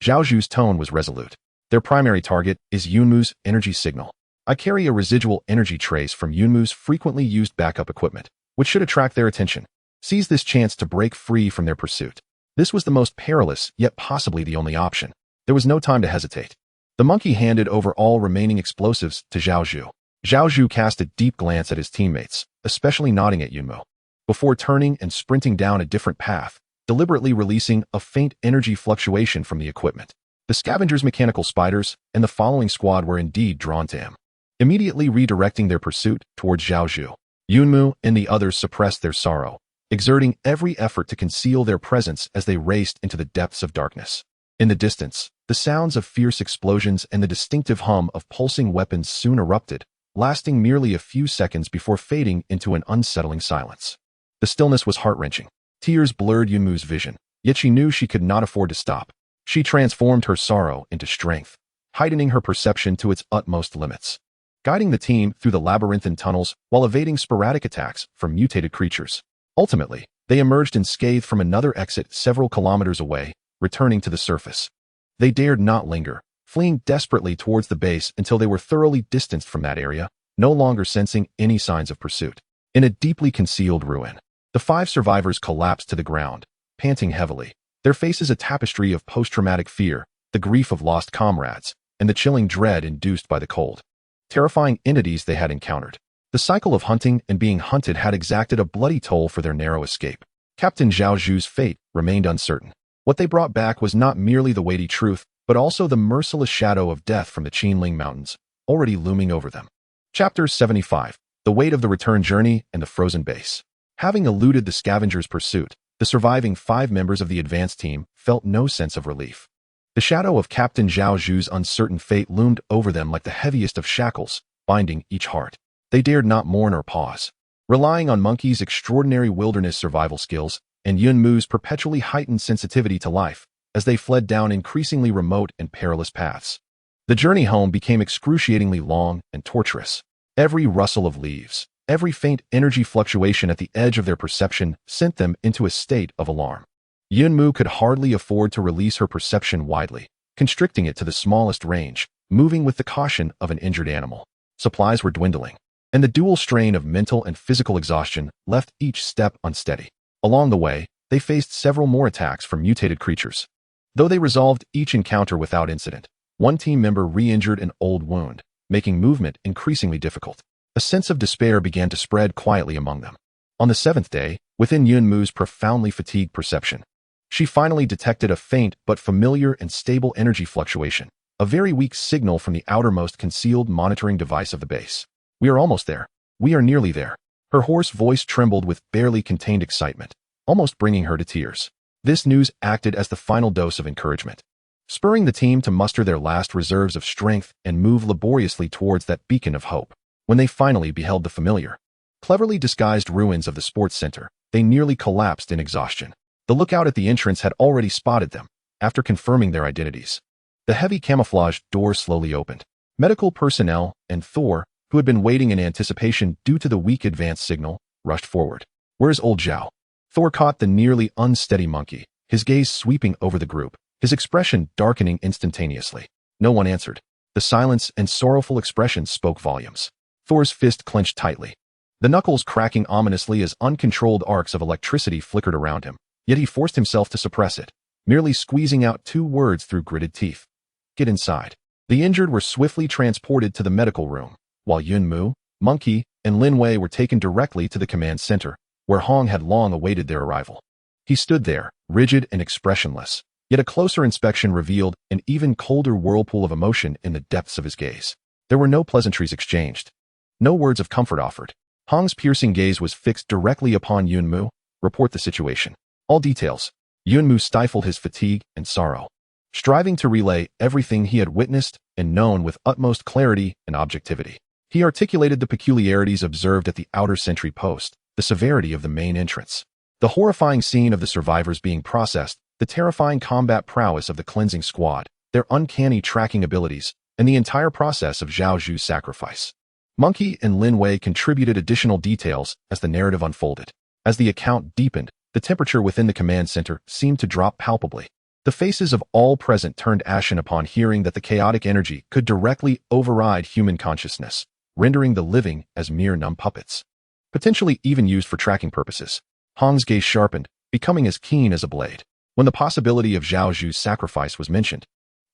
Zhao Zhu's tone was resolute. "Their primary target is Yunmu's energy signal. I carry a residual energy trace from Yunmu's frequently used backup equipment, which should attract their attention. Seize this chance to break free from their pursuit." This was the most perilous, yet possibly the only option. There was no time to hesitate. The monkey handed over all remaining explosives to Zhao Zhu. Zhao Zhu cast a deep glance at his teammates, especially nodding at Yunmu, before turning and sprinting down a different path, deliberately releasing a faint energy fluctuation from the equipment. The scavenger's mechanical spiders and the following squad were indeed drawn to him, immediately redirecting their pursuit towards Zhao Zhu. Yunmu and the others suppressed their sorrow, exerting every effort to conceal their presence as they raced into the depths of darkness. In the distance, the sounds of fierce explosions and the distinctive hum of pulsing weapons soon erupted, lasting merely a few seconds before fading into an unsettling silence. The stillness was heart-wrenching. Tears blurred Yunmu's vision, yet she knew she could not afford to stop. She transformed her sorrow into strength, heightening her perception to its utmost limits, guiding the team through the labyrinthine tunnels while evading sporadic attacks from mutated creatures. Ultimately, they emerged unscathed from another exit several kilometers away, returning to the surface. They dared not linger, fleeing desperately towards the base until they were thoroughly distanced from that area, no longer sensing any signs of pursuit. In a deeply concealed ruin, the 5 survivors collapsed to the ground, panting heavily, their faces a tapestry of post-traumatic fear, the grief of lost comrades, and the chilling dread induced by the cold, terrifying entities they had encountered. The cycle of hunting and being hunted had exacted a bloody toll for their narrow escape. Captain Zhao Zhu's fate remained uncertain. What they brought back was not merely the weighty truth, but also the merciless shadow of death from the Qinling Mountains, already looming over them. Chapter 75. The Weight of the Return Journey and the Frozen Base. Having eluded the scavengers' pursuit, the surviving 5 members of the advance team felt no sense of relief. The shadow of Captain Zhao Zhu's uncertain fate loomed over them like the heaviest of shackles, binding each heart. They dared not mourn or pause. Relying on Monkey's extraordinary wilderness survival skills and Yunmu's perpetually heightened sensitivity to life, as they fled down increasingly remote and perilous paths. The journey home became excruciatingly long and torturous. Every rustle of leaves, every faint energy fluctuation at the edge of their perception sent them into a state of alarm. Yunmu could hardly afford to release her perception widely, constricting it to the smallest range, moving with the caution of an injured animal. Supplies were dwindling, and the dual strain of mental and physical exhaustion left each step unsteady. Along the way, they faced several more attacks from mutated creatures. Though they resolved each encounter without incident, one team member re-injured an old wound, making movement increasingly difficult. A sense of despair began to spread quietly among them. On the seventh day, within Yunmu's profoundly fatigued perception, she finally detected a faint but familiar and stable energy fluctuation, a very weak signal from the outermost concealed monitoring device of the base. "We are almost there. We are nearly there." Her hoarse voice trembled with barely contained excitement, almost bringing her to tears. This news acted as the final dose of encouragement, spurring the team to muster their last reserves of strength and move laboriously towards that beacon of hope. When they finally beheld the familiar, cleverly disguised ruins of the sports center, they nearly collapsed in exhaustion. The lookout at the entrance had already spotted them, after confirming their identities. The heavy camouflaged door slowly opened. Medical personnel and Thor, who had been waiting in anticipation due to the weak advance signal, rushed forward. "Where's old Zhao?" Thor caught the nearly unsteady monkey, his gaze sweeping over the group, his expression darkening instantaneously. No one answered. The silence and sorrowful expression spoke volumes. Thor's fist clenched tightly, the knuckles cracking ominously as uncontrolled arcs of electricity flickered around him. Yet he forced himself to suppress it, merely squeezing out 2 words through gritted teeth. "Get inside." The injured were swiftly transported to the medical room, while Yunmu, Monkey, and Lin Wei were taken directly to the command center, where Hong had long awaited their arrival. He stood there, rigid and expressionless, yet a closer inspection revealed an even colder whirlpool of emotion in the depths of his gaze. There were no pleasantries exchanged, no words of comfort offered. Hong's piercing gaze was fixed directly upon Yunmu. "Report the situation. All details." Yunmu stifled his fatigue and sorrow, striving to relay everything he had witnessed and known with utmost clarity and objectivity. He articulated the peculiarities observed at the outer sentry post, the severity of the main entrance, the horrifying scene of the survivors being processed, the terrifying combat prowess of the cleansing squad, their uncanny tracking abilities, and the entire process of Zhao Zhu's sacrifice. Monkey and Lin Wei contributed additional details as the narrative unfolded. As the account deepened, the temperature within the command center seemed to drop palpably. The faces of all present turned ashen upon hearing that the chaotic energy could directly override human consciousness, rendering the living as mere numb puppets, potentially even used for tracking purposes. Hong's gaze sharpened, becoming as keen as a blade. When the possibility of Zhao Zhu's sacrifice was mentioned,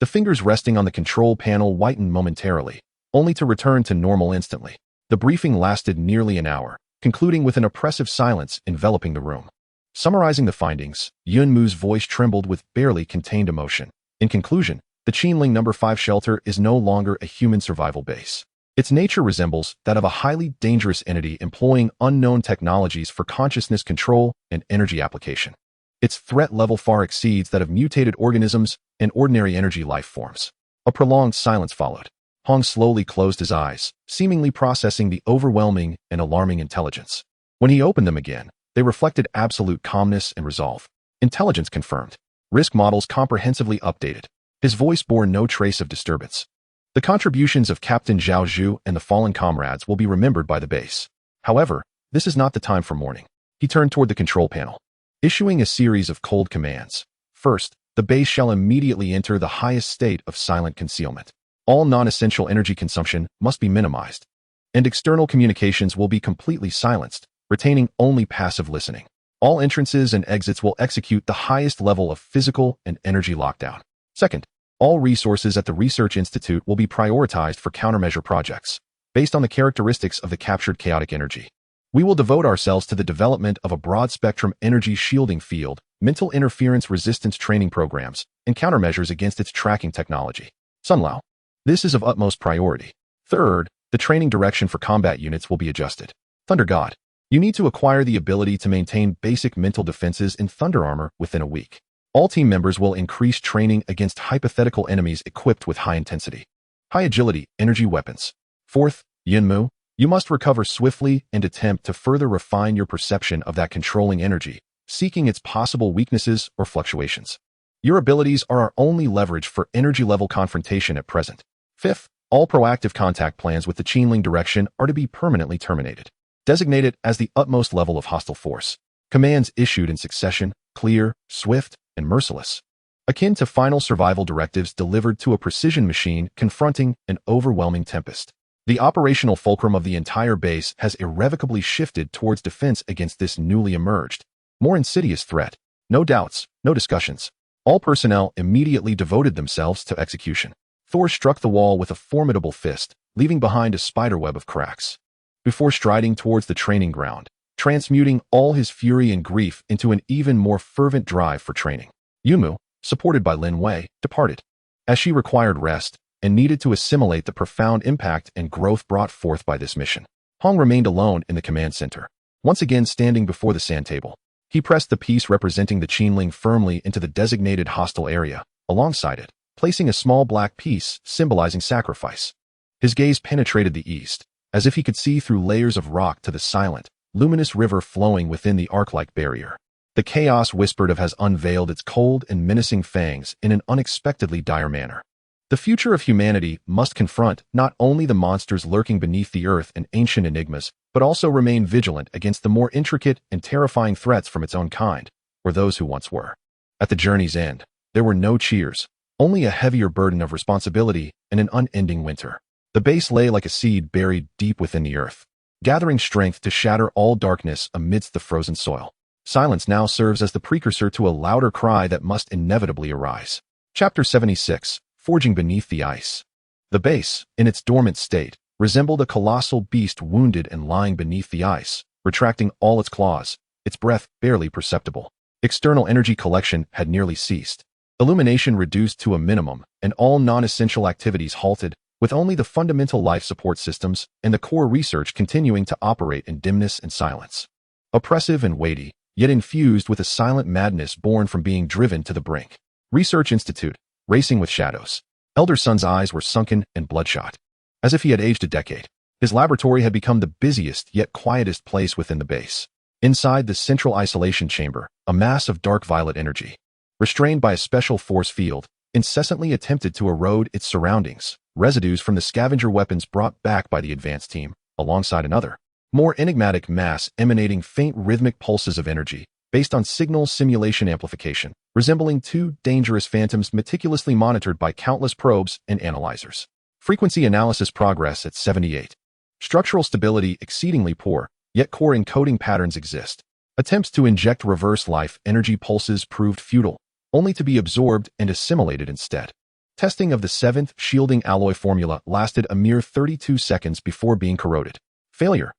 the fingers resting on the control panel whitened momentarily, only to return to normal instantly. The briefing lasted nearly an hour, concluding with an oppressive silence enveloping the room. Summarizing the findings, Yunmu's voice trembled with barely contained emotion. In conclusion, the Qinling No. 5 shelter is no longer a human survival base. Its nature resembles that of a highly dangerous entity employing unknown technologies for consciousness control and energy application. Its threat level far exceeds that of mutated organisms and ordinary energy life forms. A prolonged silence followed. Hong slowly closed his eyes, seemingly processing the overwhelming and alarming intelligence. When he opened them again, they reflected absolute calmness and resolve. Intelligence confirmed. Risk models comprehensively updated. His voice bore no trace of disturbance. The contributions of Captain Zhao Zhu and the fallen comrades will be remembered by the base. However, this is not the time for mourning. He turned toward the control panel, issuing a series of cold commands. First, the base shall immediately enter the highest state of silent concealment. All non-essential energy consumption must be minimized, and external communications will be completely silenced, retaining only passive listening. All entrances and exits will execute the highest level of physical and energy lockdown. Second, all resources at the Research Institute will be prioritized for countermeasure projects, based on the characteristics of the captured chaotic energy. We will devote ourselves to the development of a broad-spectrum energy shielding field, mental interference resistance training programs, and countermeasures against its tracking technology. Sunlao. This is of utmost priority. Third, the training direction for combat units will be adjusted. Thunder God. You need to acquire the ability to maintain basic mental defenses in Thunder Armor within a week. All team members will increase training against hypothetical enemies equipped with high intensity, high agility, energy weapons. Fourth, Yunmu, you must recover swiftly and attempt to further refine your perception of that controlling energy, seeking its possible weaknesses or fluctuations. Your abilities are our only leverage for energy level confrontation at present. Fifth, all proactive contact plans with the Qinling direction are to be permanently terminated. Designated as the utmost level of hostile force. Commands issued in succession, clear, swift, and merciless. Akin to final survival directives delivered to a precision machine confronting an overwhelming tempest. The operational fulcrum of the entire base has irrevocably shifted towards defense against this newly emerged, more insidious threat. No doubts, no discussions. All personnel immediately devoted themselves to execution. Thor struck the wall with a formidable fist, leaving behind a spiderweb of cracks. Before striding towards the training ground, transmuting all his fury and grief into an even more fervent drive for training. Yumu, supported by Lin Wei, departed. As she required rest and needed to assimilate the profound impact and growth brought forth by this mission, Hong remained alone in the command center, once again standing before the sand table. He pressed the piece representing the Qinling firmly into the designated hostile area, alongside it, placing a small black piece symbolizing sacrifice. His gaze penetrated the east, as if he could see through layers of rock to the silent, luminous river flowing within the arc-like barrier. The chaos whispered of has unveiled its cold and menacing fangs in an unexpectedly dire manner. The future of humanity must confront not only the monsters lurking beneath the earth and ancient enigmas, but also remain vigilant against the more intricate and terrifying threats from its own kind, or those who once were. At the journey's end, there were no cheers, only a heavier burden of responsibility and an unending winter. The base lay like a seed buried deep within the earth, gathering strength to shatter all darkness amidst the frozen soil. Silence now serves as the precursor to a louder cry that must inevitably arise. Chapter 76, Forging Beneath the Ice. The base, in its dormant state, resembled a colossal beast wounded and lying beneath the ice, retracting all its claws, its breath barely perceptible. External energy collection had nearly ceased. Illumination reduced to a minimum, and all non-essential activities halted, with only the fundamental life support systems and the core research continuing to operate in dimness and silence. Oppressive and weighty, yet infused with a silent madness born from being driven to the brink. Research Institute, racing with shadows. Elder Sun's eyes were sunken and bloodshot. As if he had aged a decade, his laboratory had become the busiest yet quietest place within the base. Inside the central isolation chamber, a mass of dark violet energy, restrained by a special force field, incessantly attempted to erode its surroundings, residues from the scavenger weapons brought back by the advanced team, alongside another, more enigmatic mass emanating faint rhythmic pulses of energy, based on signal simulation amplification, resembling two dangerous phantoms meticulously monitored by countless probes and analyzers. Frequency analysis progress at 78. Structural stability exceedingly poor, yet core encoding patterns exist. Attempts to inject reverse life energy pulses proved futile, only to be absorbed and assimilated instead. Testing of the 7th shielding alloy formula lasted a mere 32 seconds before being corroded. Failure,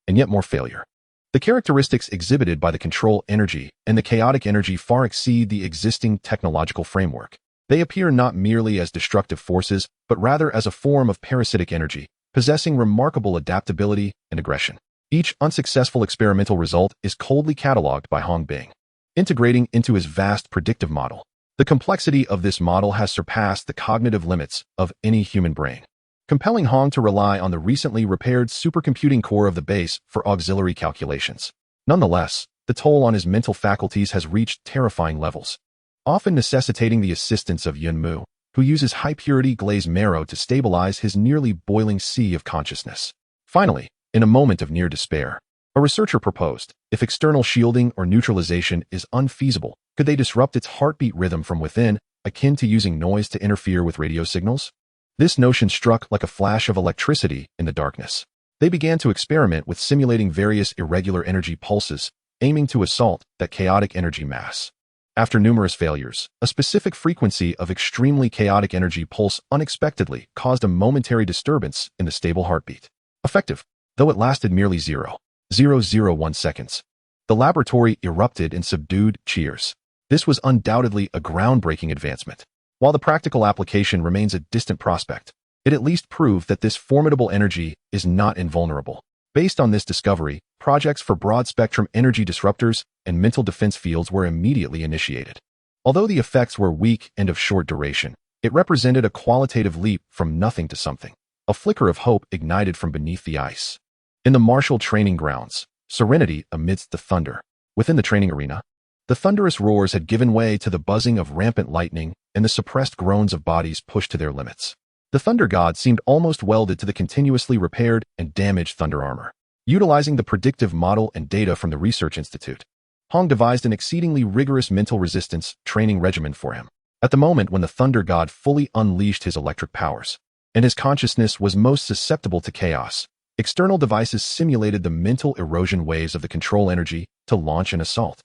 and yet more failure. The characteristics exhibited by the control energy and the chaotic energy far exceed the existing technological framework. They appear not merely as destructive forces, but rather as a form of parasitic energy, possessing remarkable adaptability and aggression. Each unsuccessful experimental result is coldly catalogued by Hong Bing, integrating into his vast predictive model. The complexity of this model has surpassed the cognitive limits of any human brain, compelling Hong to rely on the recently repaired supercomputing core of the base for auxiliary calculations. Nonetheless, the toll on his mental faculties has reached terrifying levels, often necessitating the assistance of Yunmu, who uses high-purity glazed marrow to stabilize his nearly boiling sea of consciousness. Finally, in a moment of near despair, a researcher proposed, if external shielding or neutralization is unfeasible, could they disrupt its heartbeat rhythm from within, akin to using noise to interfere with radio signals? This notion struck like a flash of electricity in the darkness. They began to experiment with simulating various irregular energy pulses, aiming to assault that chaotic energy mass. After numerous failures, a specific frequency of extremely chaotic energy pulse unexpectedly caused a momentary disturbance in the stable heartbeat. Effective, though it lasted merely 0.001 seconds. The laboratory erupted in subdued cheers. This was undoubtedly a groundbreaking advancement. While the practical application remains a distant prospect, it at least proved that this formidable energy is not invulnerable. Based on this discovery, projects for broad-spectrum energy disruptors and mental defense fields were immediately initiated. Although the effects were weak and of short duration, it represented a qualitative leap from nothing to something. A flicker of hope ignited from beneath the ice. In the martial training grounds, serenity amidst the thunder. Within the training arena, the thunderous roars had given way to the buzzing of rampant lightning and the suppressed groans of bodies pushed to their limits. The thunder god seemed almost welded to the continuously repaired and damaged thunder armor. Utilizing the predictive model and data from the Research Institute, Hong devised an exceedingly rigorous mental resistance training regimen for him. At the moment when the thunder god fully unleashed his electric powers, and his consciousness was most susceptible to chaos, external devices simulated the mental erosion waves of the control energy to launch an assault.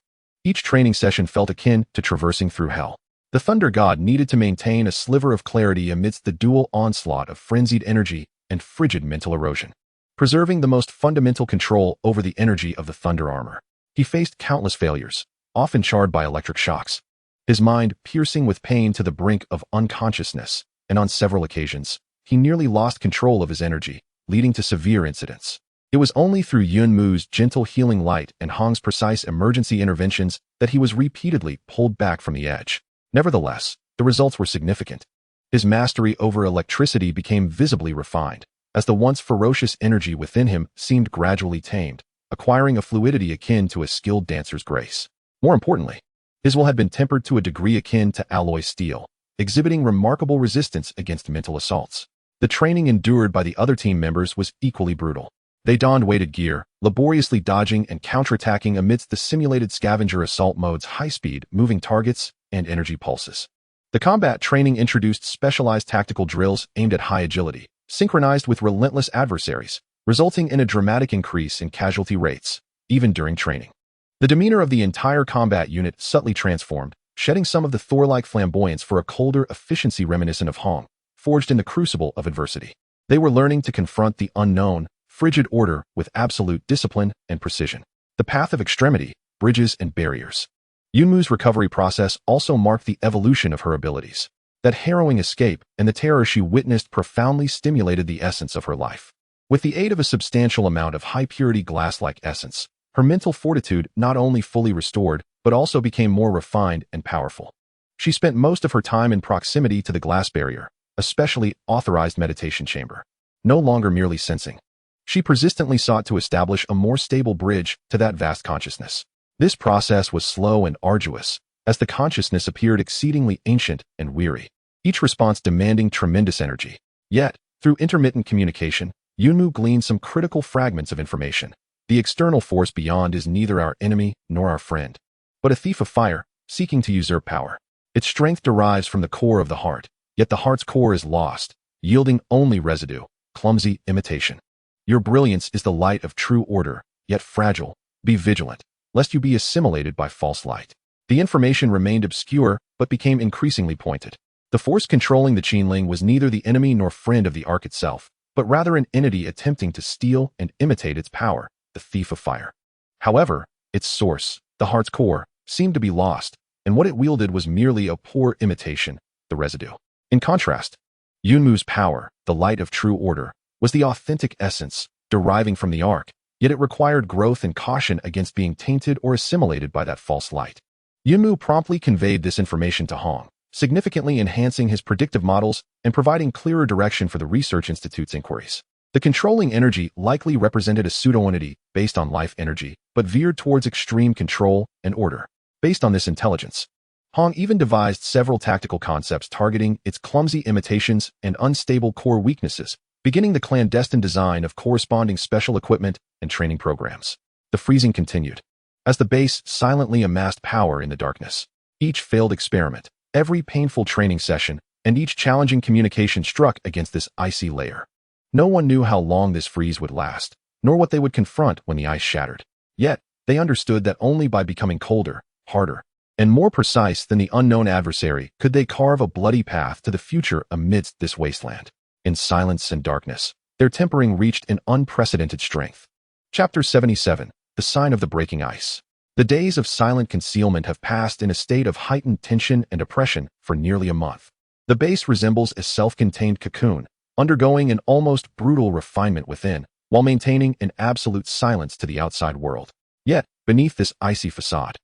Each training session felt akin to traversing through hell. The thunder god needed to maintain a sliver of clarity amidst the dual onslaught of frenzied energy and frigid mental erosion. Preserving the most fundamental control over the energy of the thunder armor, he faced countless failures, often charred by electric shocks, his mind piercing with pain to the brink of unconsciousness, and on several occasions, he nearly lost control of his energy, leading to severe incidents. It was only through Yunmu's gentle healing light and Hong's precise emergency interventions that he was repeatedly pulled back from the edge. Nevertheless, the results were significant. His mastery over electricity became visibly refined, as the once ferocious energy within him seemed gradually tamed, acquiring a fluidity akin to a skilled dancer's grace. More importantly, his will had been tempered to a degree akin to alloy steel, exhibiting remarkable resistance against mental assaults. The training endured by the other team members was equally brutal. They donned weighted gear, laboriously dodging and counterattacking amidst the simulated scavenger assault mode's high-speed, moving targets and energy pulses. The combat training introduced specialized tactical drills aimed at high agility, synchronized with relentless adversaries, resulting in a dramatic increase in casualty rates, even during training. The demeanor of the entire combat unit subtly transformed, shedding some of the Thor-like flamboyance for a colder efficiency reminiscent of Hong, forged in the crucible of adversity. They were learning to confront the unknown, frigid order with absolute discipline and precision. The path of extremity, bridges and barriers. Yunmu's recovery process also marked the evolution of her abilities. That harrowing escape and the terror she witnessed profoundly stimulated the essence of her life. With the aid of a substantial amount of high-purity glass-like essence, her mental fortitude not only fully restored, but also became more refined and powerful. She spent most of her time in proximity to the glass barrier, a specially authorized meditation chamber. No longer merely sensing, she persistently sought to establish a more stable bridge to that vast consciousness. This process was slow and arduous, as the consciousness appeared exceedingly ancient and weary, each response demanding tremendous energy. Yet, through intermittent communication, Yunmu gleaned some critical fragments of information. The external force beyond is neither our enemy nor our friend, but a thief of fire, seeking to usurp power. Its strength derives from the core of the heart, yet the heart's core is lost, yielding only residue, clumsy imitation. Your brilliance is the light of true order, yet fragile. Be vigilant, lest you be assimilated by false light. The information remained obscure, but became increasingly pointed. The force controlling the Qinling was neither the enemy nor friend of the Ark itself, but rather an entity attempting to steal and imitate its power, the thief of fire. However, its source, the heart's core, seemed to be lost, and what it wielded was merely a poor imitation, the residue. In contrast, Yunmu's power, the light of true order, was the authentic essence, deriving from the Ark, yet it required growth and caution against being tainted or assimilated by that false light. Yunmu promptly conveyed this information to Hong, significantly enhancing his predictive models and providing clearer direction for the Research Institute's inquiries. The controlling energy likely represented a pseudo-entity based on life energy, but veered towards extreme control and order. Based on this intelligence, Hong even devised several tactical concepts targeting its clumsy imitations and unstable core weaknesses, beginning the clandestine design of corresponding special equipment and training programs. The freezing continued, as the base silently amassed power in the darkness. Each failed experiment, every painful training session, and each challenging communication struck against this icy layer. No one knew how long this freeze would last, nor what they would confront when the ice shattered. Yet, they understood that only by becoming colder, harder, and more precise than the unknown adversary could they carve a bloody path to the future amidst this wasteland. In silence and darkness, their tempering reached an unprecedented strength. Chapter 77, The Sign of the Breaking Ice. The days of silent concealment have passed in a state of heightened tension and oppression for nearly a month. The base resembles a self-contained cocoon, undergoing an almost brutal refinement within, while maintaining an absolute silence to the outside world. Yet, beneath this icy facade,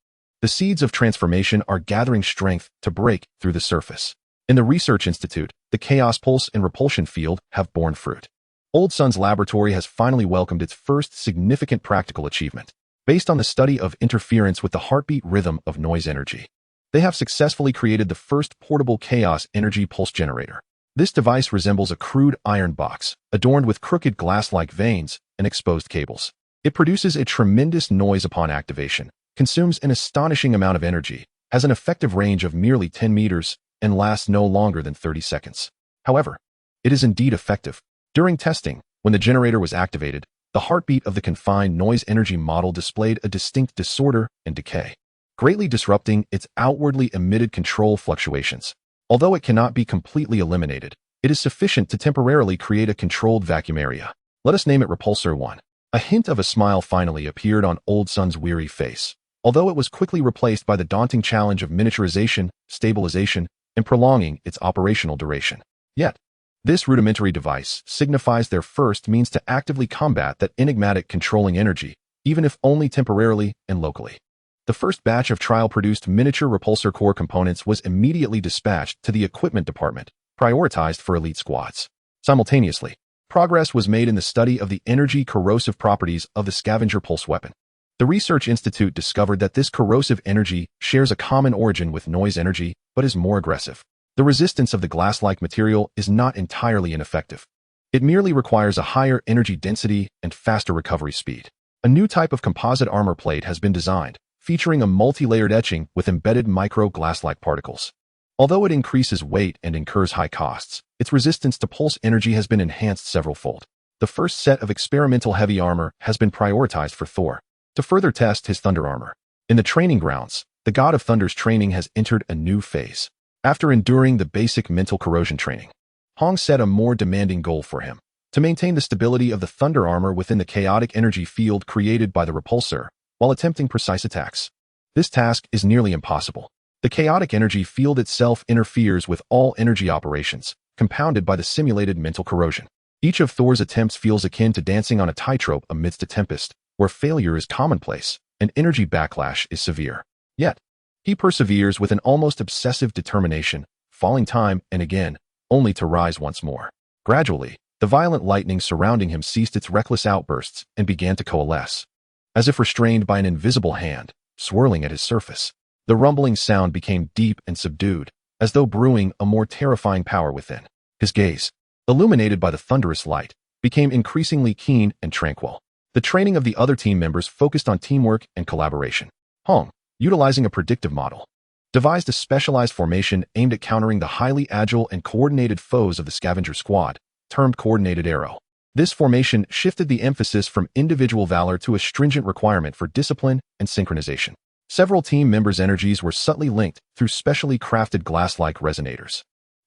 The seeds of transformation are gathering strength to break through the surface. In the Research Institute, the chaos pulse and repulsion field have borne fruit. Old Sun's laboratory has finally welcomed its first significant practical achievement. Based on the study of interference with the heartbeat rhythm of noise energy, they have successfully created the first portable chaos energy pulse generator. This device resembles a crude iron box, adorned with crooked glass-like veins and exposed cables. It produces a tremendous noise upon activation, consumes an astonishing amount of energy, has an effective range of merely 10 meters, and lasts no longer than 30 seconds. However, it is indeed effective. During testing, when the generator was activated, the heartbeat of the confined noise energy model displayed a distinct disorder and decay, greatly disrupting its outwardly emitted control fluctuations. Although it cannot be completely eliminated, it is sufficient to temporarily create a controlled vacuum area. Let us name it Repulsor 1. A hint of a smile finally appeared on Old Sun's weary face, although it was quickly replaced by the daunting challenge of miniaturization, stabilization, and prolonging its operational duration. Yet, this rudimentary device signifies their first means to actively combat that enigmatic controlling energy, even if only temporarily and locally. The first batch of trial-produced miniature repulsor core components was immediately dispatched to the equipment department, prioritized for elite squads. Simultaneously, progress was made in the study of the energy-corrosive properties of the scavenger pulse weapon. The Research Institute discovered that this corrosive energy shares a common origin with noise energy, but is more aggressive. The resistance of the glass-like material is not entirely ineffective. It merely requires a higher energy density and faster recovery speed. A new type of composite armor plate has been designed, featuring a multi-layered etching with embedded micro-glass-like particles. Although it increases weight and incurs high costs, its resistance to pulse energy has been enhanced several-fold. The first set of experimental heavy armor has been prioritized for Thor, to further test his thunder armor. In the training grounds, the God of Thunder's training has entered a new phase. After enduring the basic mental corrosion training, Hong set a more demanding goal for him: to maintain the stability of the thunder armor within the chaotic energy field created by the repulsor, while attempting precise attacks. This task is nearly impossible. The chaotic energy field itself interferes with all energy operations, compounded by the simulated mental corrosion. Each of Thor's attempts feels akin to dancing on a tightrope amidst a tempest, where failure is commonplace and energy backlash is severe. Yet, he perseveres with an almost obsessive determination, falling time and again, only to rise once more. Gradually, the violent lightning surrounding him ceased its reckless outbursts and began to coalesce. As if restrained by an invisible hand, swirling at his surface, the rumbling sound became deep and subdued, as though brewing a more terrifying power within. His gaze, illuminated by the thunderous light, became increasingly keen and tranquil. The training of the other team members focused on teamwork and collaboration. Hong, utilizing a predictive model, devised a specialized formation aimed at countering the highly agile and coordinated foes of the scavenger squad, termed Coordinated Arrow. This formation shifted the emphasis from individual valor to a stringent requirement for discipline and synchronization. Several team members' energies were subtly linked through specially crafted glass-like resonators,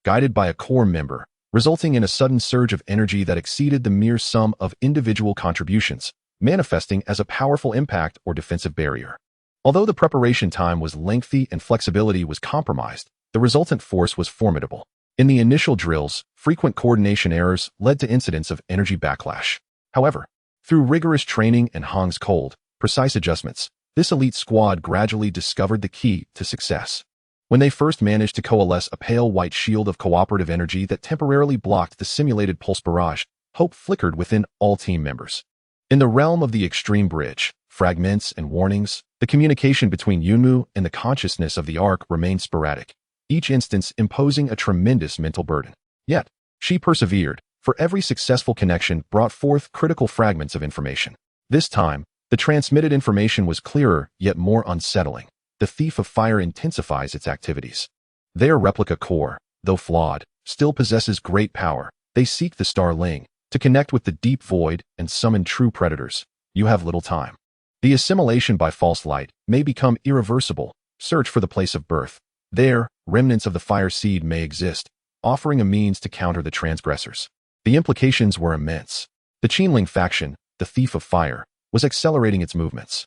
guided by a core member, resulting in a sudden surge of energy that exceeded the mere sum of individual contributions, manifesting as a powerful impact or defensive barrier. Although the preparation time was lengthy and flexibility was compromised, the resultant force was formidable. In the initial drills, frequent coordination errors led to incidents of energy backlash. However, through rigorous training and Hong's cold, precise adjustments, this elite squad gradually discovered the key to success. When they first managed to coalesce a pale white shield of cooperative energy that temporarily blocked the simulated pulse barrage, hope flickered within all team members. In the realm of the extreme bridge, fragments and warnings, the communication between Yunmu and the consciousness of the Ark remained sporadic, each instance imposing a tremendous mental burden. Yet, she persevered, for every successful connection brought forth critical fragments of information. This time, the transmitted information was clearer yet more unsettling. The Thief of Fire intensifies its activities. Their replica core, though flawed, still possesses great power. They seek the Star Ling to connect with the deep void and summon true predators. You have little time. The assimilation by false light may become irreversible. Search for the place of birth. There, remnants of the fire seed may exist, offering a means to counter the transgressors. The implications were immense. The Qinling faction, the Thief of Fire, was accelerating its movements.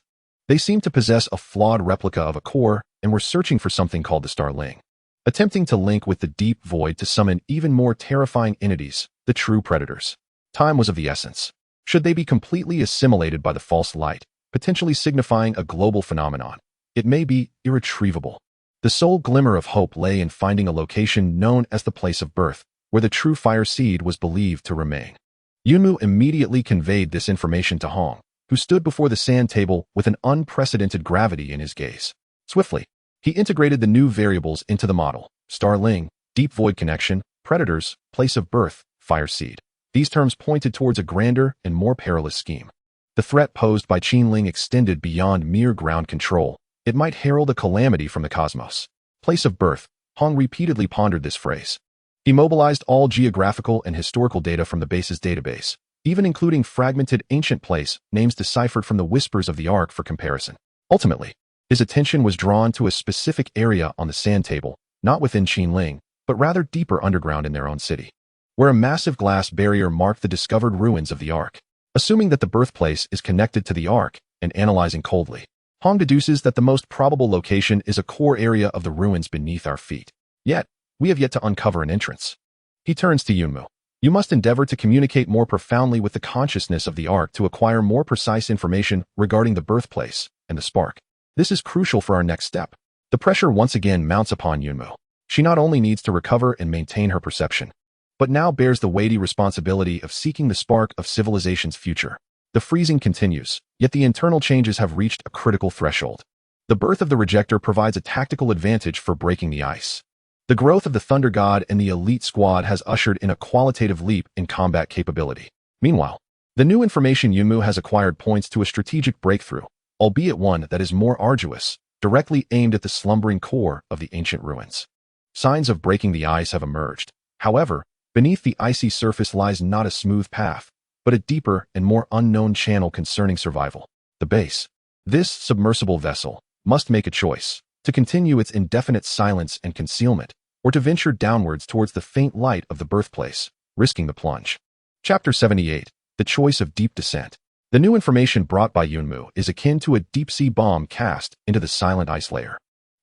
They seemed to possess a flawed replica of a core and were searching for something called the Star Ling, attempting to link with the deep void to summon even more terrifying entities, the true predators. Time was of the essence. Should they be completely assimilated by the false light, potentially signifying a global phenomenon, It may be irretrievable. The sole glimmer of hope lay in finding a location known as the place of birth, where the true fire seed was believed to remain. Yunmu immediately conveyed this information to Hong, who stood before the sand table with an unprecedented gravity in his gaze. Swiftly, he integrated the new variables into the model: Starling, deep void connection, predators, place of birth, fire seed. These terms pointed towards a grander and more perilous scheme. The threat posed by Qinling extended beyond mere ground control. It might herald a calamity from the cosmos. Place of birth. Hong repeatedly pondered this phrase. He mobilized all geographical and historical data from the base's database, even including fragmented ancient place names deciphered from the whispers of the Ark for comparison. Ultimately, his attention was drawn to a specific area on the sand table, not within Qinling, but rather deeper underground in their own city, where a massive glass barrier marked the discovered ruins of the Ark. Assuming that the birthplace is connected to the Ark and analyzing coldly, Hong deduces that the most probable location is a core area of the ruins beneath our feet. Yet, we have yet to uncover an entrance. He turns to Yunmu. You must endeavor to communicate more profoundly with the consciousness of the Ark to acquire more precise information regarding the birthplace and the spark. This is crucial for our next step. The pressure once again mounts upon Yunmu. She not only needs to recover and maintain her perception, but now bears the weighty responsibility of seeking the spark of civilization's future. The freezing continues, yet the internal changes have reached a critical threshold. The birth of the rejector provides a tactical advantage for breaking the ice. The growth of the Thunder God and the elite squad has ushered in a qualitative leap in combat capability. Meanwhile, the new information Yunmu has acquired points to a strategic breakthrough, albeit one that is more arduous, directly aimed at the slumbering core of the ancient ruins. Signs of breaking the ice have emerged. However, beneath the icy surface lies not a smooth path, but a deeper and more unknown channel concerning survival. The base. This submersible vessel must make a choice: to continue its indefinite silence and concealment, or to venture downwards towards the faint light of the birthplace, risking the plunge. Chapter 78. The Choice of Deep Descent. The new information brought by Yunmu is akin to a deep-sea bomb cast into the silent ice layer.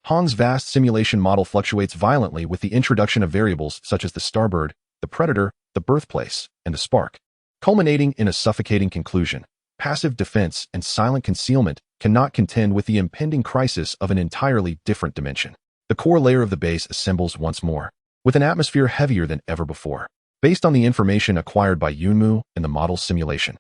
Hong's vast simulation model fluctuates violently with the introduction of variables such as the starbird, the predator, the birthplace, and the spark, culminating in a suffocating conclusion. Passive defense and silent concealment cannot contend with the impending crisis of an entirely different dimension. The core layer of the base assembles once more, with an atmosphere heavier than ever before. Based on the information acquired by Yunmu and the model's simulation,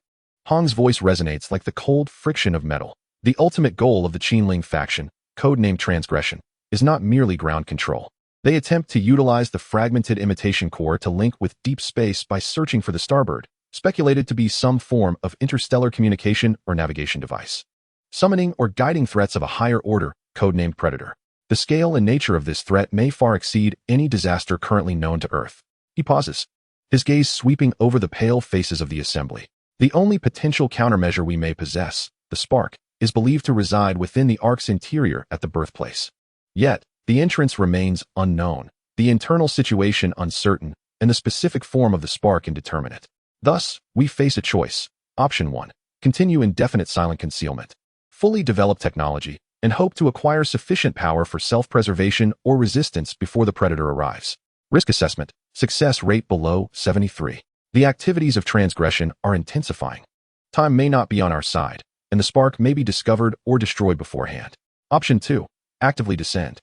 Hong's voice resonates like the cold friction of metal. The ultimate goal of the Qinling faction, codenamed Transmigration, is not merely ground control. They attempt to utilize the fragmented imitation core to link with deep space by searching for the starbird, speculated to be some form of interstellar communication or navigation device, summoning or guiding threats of a higher order, codenamed Predator. The scale and nature of this threat may far exceed any disaster currently known to Earth. He pauses, his gaze sweeping over the pale faces of the assembly. The only potential countermeasure we may possess, the spark, is believed to reside within the Ark's interior at the birthplace. Yet, the entrance remains unknown, the internal situation uncertain, and the specific form of the spark indeterminate. Thus, we face a choice. Option 1. Continue indefinite silent concealment. Fully develop technology, and hope to acquire sufficient power for self-preservation or resistance before the predator arrives. Risk assessment. Success rate below 73. The activities of transgression are intensifying. Time may not be on our side, and the spark may be discovered or destroyed beforehand. Option 2. Actively descend.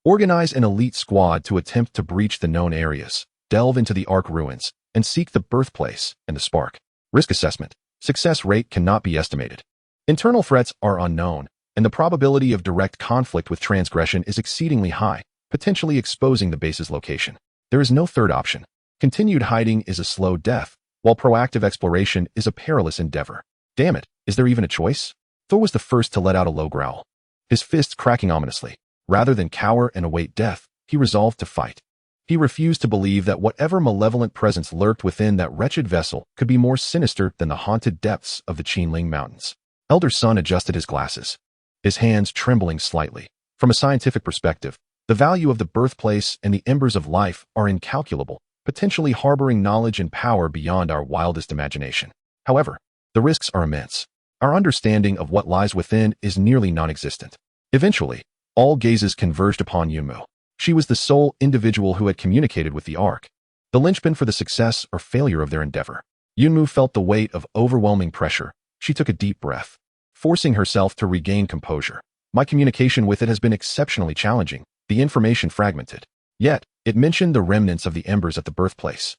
Organize an elite squad to attempt to breach the known areas, delve into the Ark ruins, and seek the birthplace and the spark. Risk assessment. Success rate cannot be estimated. Internal threats are unknown, and the probability of direct conflict with transgression is exceedingly high, potentially exposing the base's location. There is no third option. Continued hiding is a slow death, while proactive exploration is a perilous endeavor. Damn it, is there even a choice? Thor was the first to let out a low growl, his fists cracking ominously. Rather than cower and await death, he resolved to fight. He refused to believe that whatever malevolent presence lurked within that wretched vessel could be more sinister than the haunted depths of the Qinling Mountains. Elder Sun adjusted his glasses, his hands trembling slightly. From a scientific perspective, the value of the birthplace and the embers of life are incalculable, potentially harboring knowledge and power beyond our wildest imagination. However, the risks are immense. Our understanding of what lies within is nearly non-existent. Eventually, all gazes converged upon Yunmu. She was the sole individual who had communicated with the Ark, the linchpin for the success or failure of their endeavor. Yunmu felt the weight of overwhelming pressure. She took a deep breath, forcing herself to regain composure. My communication with it has been exceptionally challenging, the information fragmented. Yet, it mentioned the remnants of the embers at the birthplace,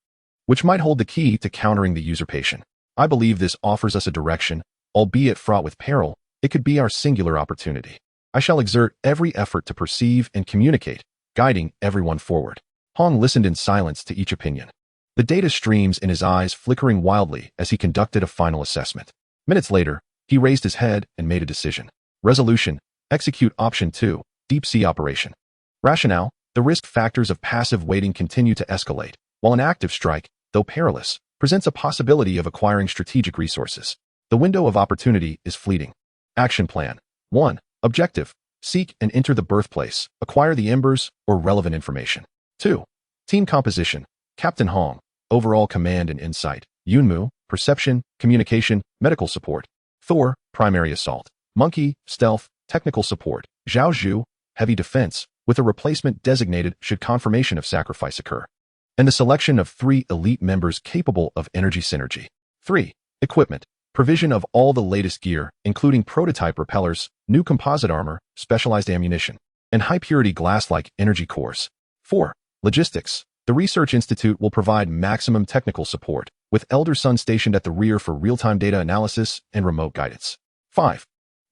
which might hold the key to countering the usurpation. I believe this offers us a direction, albeit fraught with peril. It could be our singular opportunity. I shall exert every effort to perceive and communicate, guiding everyone forward. Hong listened in silence to each opinion, the data streams in his eyes flickering wildly as he conducted a final assessment. Minutes later, he raised his head and made a decision. Resolution: execute option 2, deep sea operation. Rationale: the risk factors of passive waiting continue to escalate, while an active strike, though perilous, presents a possibility of acquiring strategic resources. The window of opportunity is fleeting. Action plan: 1. Objective: seek and enter the birthplace, acquire the embers or relevant information. 2. Team composition: Captain Hong, overall command and insight; Yunmu, perception, communication, medical support; Thor, primary assault; Monkey, stealth, technical support; Zhao Zhu, heavy defense, with a replacement designated should confirmation of sacrifice occur. And the selection of 3 elite members capable of energy synergy. 3. Equipment: provision of all the latest gear, including prototype repellers, new composite armor, specialized ammunition, and high-purity glass-like energy cores. 4. Logistics: the Research Institute will provide maximum technical support, with Elder Sun stationed at the rear for real-time data analysis and remote guidance. 5.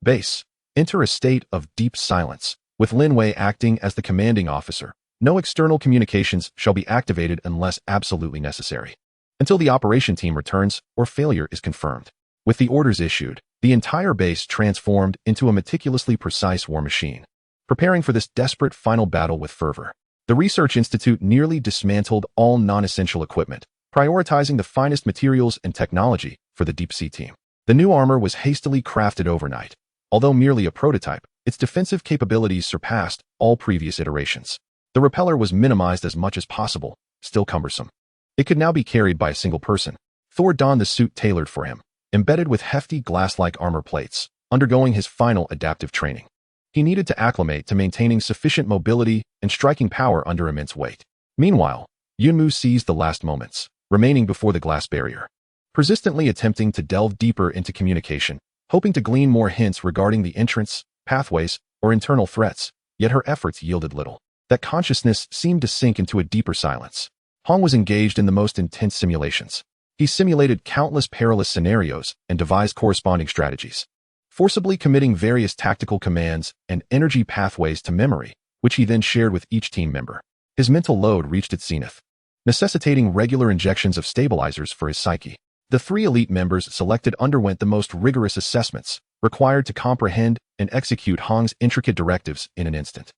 Base: enter a state of deep silence, with Lin Wei acting as the commanding officer. No external communications shall be activated unless absolutely necessary, until the operation team returns or failure is confirmed. With the orders issued, the entire base transformed into a meticulously precise war machine, preparing for this desperate final battle with fervor. The Research Institute nearly dismantled all non-essential equipment, prioritizing the finest materials and technology for the deep-sea team. The new armor was hastily crafted overnight. Although merely a prototype, its defensive capabilities surpassed all previous iterations. The repeller was minimized as much as possible, still cumbersome. It could now be carried by a single person. Thor donned the suit tailored for him, embedded with hefty glass-like armor plates, undergoing his final adaptive training. He needed to acclimate to maintaining sufficient mobility and striking power under immense weight. Meanwhile, Yunmu seized the last moments, remaining before the glass barrier, persistently attempting to delve deeper into communication, hoping to glean more hints regarding the entrance, pathways, or internal threats, yet her efforts yielded little. That consciousness seemed to sink into a deeper silence. Hong was engaged in the most intense simulations. He simulated countless perilous scenarios and devised corresponding strategies, forcibly committing various tactical commands and energy pathways to memory, which he then shared with each team member. His mental load reached its zenith, necessitating regular injections of stabilizers for his psyche. The 3 elite members selected underwent the most rigorous assessments, required to comprehend and execute Hong's intricate directives in an instant,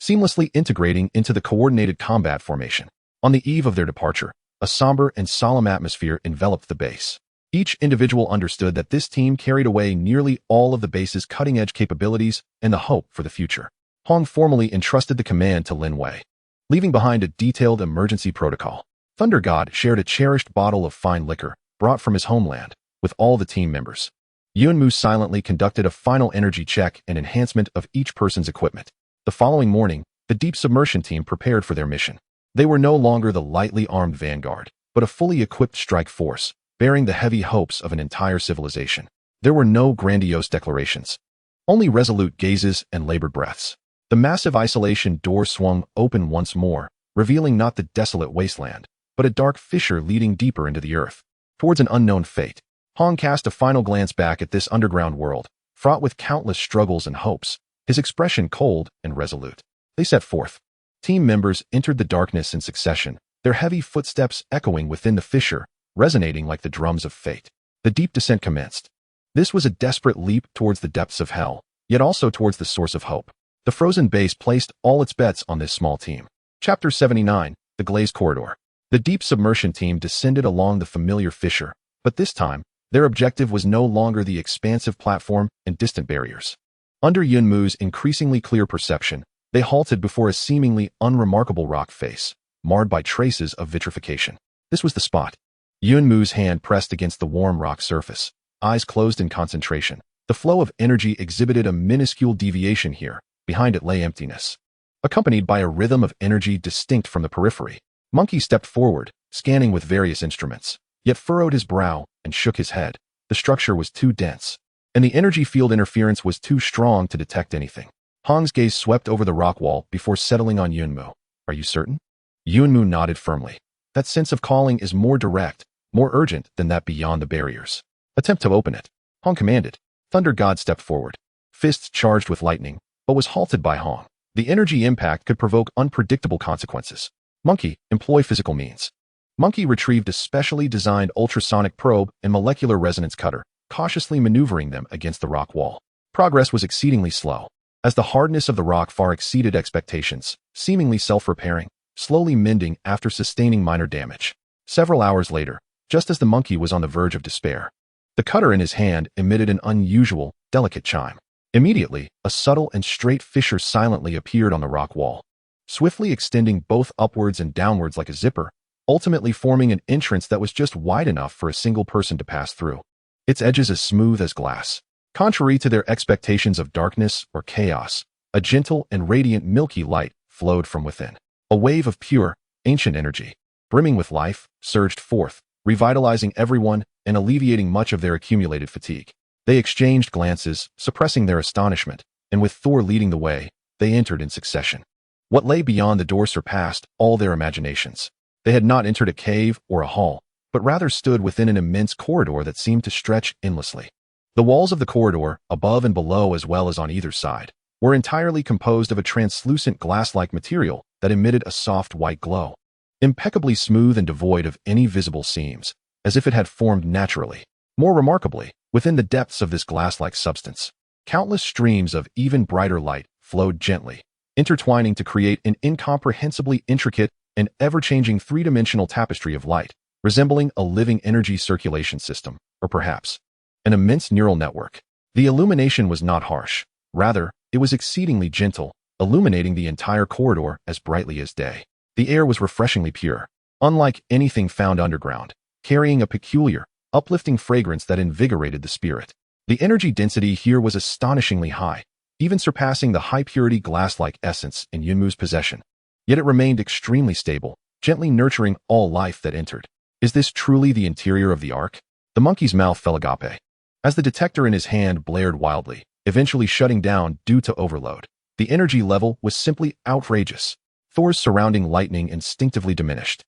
seamlessly integrating into the coordinated combat formation. On the eve of their departure, a somber and solemn atmosphere enveloped the base. Each individual understood that this team carried away nearly all of the base's cutting-edge capabilities and the hope for the future. Hong formally entrusted the command to Lin Wei, leaving behind a detailed emergency protocol. Thunder God shared a cherished bottle of fine liquor, brought from his homeland, with all the team members. Yunmu silently conducted a final energy check and enhancement of each person's equipment. The following morning, the deep submersion team prepared for their mission. They were no longer the lightly armed vanguard, but a fully equipped strike force, bearing the heavy hopes of an entire civilization. There were no grandiose declarations, only resolute gazes and labored breaths. The massive isolation door swung open once more, revealing not the desolate wasteland, but a dark fissure leading deeper into the earth, towards an unknown fate. Hong cast a final glance back at this underground world, fraught with countless struggles and hopes, his expression cold and resolute. They set forth. Team members entered the darkness in succession, their heavy footsteps echoing within the fissure, resonating like the drums of fate. The deep descent commenced. This was a desperate leap towards the depths of hell, yet also towards the source of hope. The frozen base placed all its bets on this small team. Chapter 79, The Glazed Corridor. The deep submersion team descended along the familiar fissure, but this time, their objective was no longer the expansive platform and distant barriers. Under Yunmu's increasingly clear perception, they halted before a seemingly unremarkable rock face, marred by traces of vitrification. This was the spot. Yunmu's hand pressed against the warm rock surface, eyes closed in concentration. The flow of energy exhibited a minuscule deviation here. Behind it lay emptiness, accompanied by a rhythm of energy distinct from the periphery. Monkey stepped forward, scanning with various instruments, yet furrowed his brow and shook his head. The structure was too dense, and the energy field interference was too strong to detect anything. Hong's gaze swept over the rock wall before settling on Yunmu. Are you certain? Yunmu nodded firmly. That sense of calling is more direct, more urgent than that beyond the barriers. Attempt to open it. Hong commanded. Thunder God stepped forward, fists charged with lightning, but was halted by Hong. The energy impact could provoke unpredictable consequences. Monkey, employ physical means. Monkey retrieved a specially designed ultrasonic probe and molecular resonance cutter, cautiously maneuvering them against the rock wall. Progress was exceedingly slow, as the hardness of the rock far exceeded expectations, seemingly self-repairing, slowly mending after sustaining minor damage. Several hours later, just as the monkey was on the verge of despair, the cutter in his hand emitted an unusual, delicate chime. Immediately, a subtle and straight fissure silently appeared on the rock wall, swiftly extending both upwards and downwards like a zipper, ultimately forming an entrance that was just wide enough for a single person to pass through. Its edges as smooth as glass. Contrary to their expectations of darkness or chaos, a gentle and radiant milky light flowed from within. A wave of pure, ancient energy, brimming with life, surged forth, revitalizing everyone and alleviating much of their accumulated fatigue. They exchanged glances, suppressing their astonishment, and with Thor leading the way, they entered in succession. What lay beyond the door surpassed all their imaginations. They had not entered a cave or a hall, but rather stood within an immense corridor that seemed to stretch endlessly. The walls of the corridor, above and below as well as on either side, were entirely composed of a translucent glass-like material that emitted a soft white glow, impeccably smooth and devoid of any visible seams, as if it had formed naturally. More remarkably, within the depths of this glass-like substance, countless streams of even brighter light flowed gently, intertwining to create an incomprehensibly intricate and ever-changing three-dimensional tapestry of light, resembling a living energy circulation system, or perhaps an immense neural network. The illumination was not harsh. Rather, it was exceedingly gentle, illuminating the entire corridor as brightly as day. The air was refreshingly pure, unlike anything found underground, carrying a peculiar, uplifting fragrance that invigorated the spirit. The energy density here was astonishingly high, even surpassing the high-purity glass-like essence in Yunmu's possession. Yet it remained extremely stable, gently nurturing all life that entered. Is this truly the interior of the Ark? The monkey's mouth fell agape, as the detector in his hand blared wildly, eventually shutting down due to overload. The energy level was simply outrageous. Thor's surrounding lightning instinctively diminished,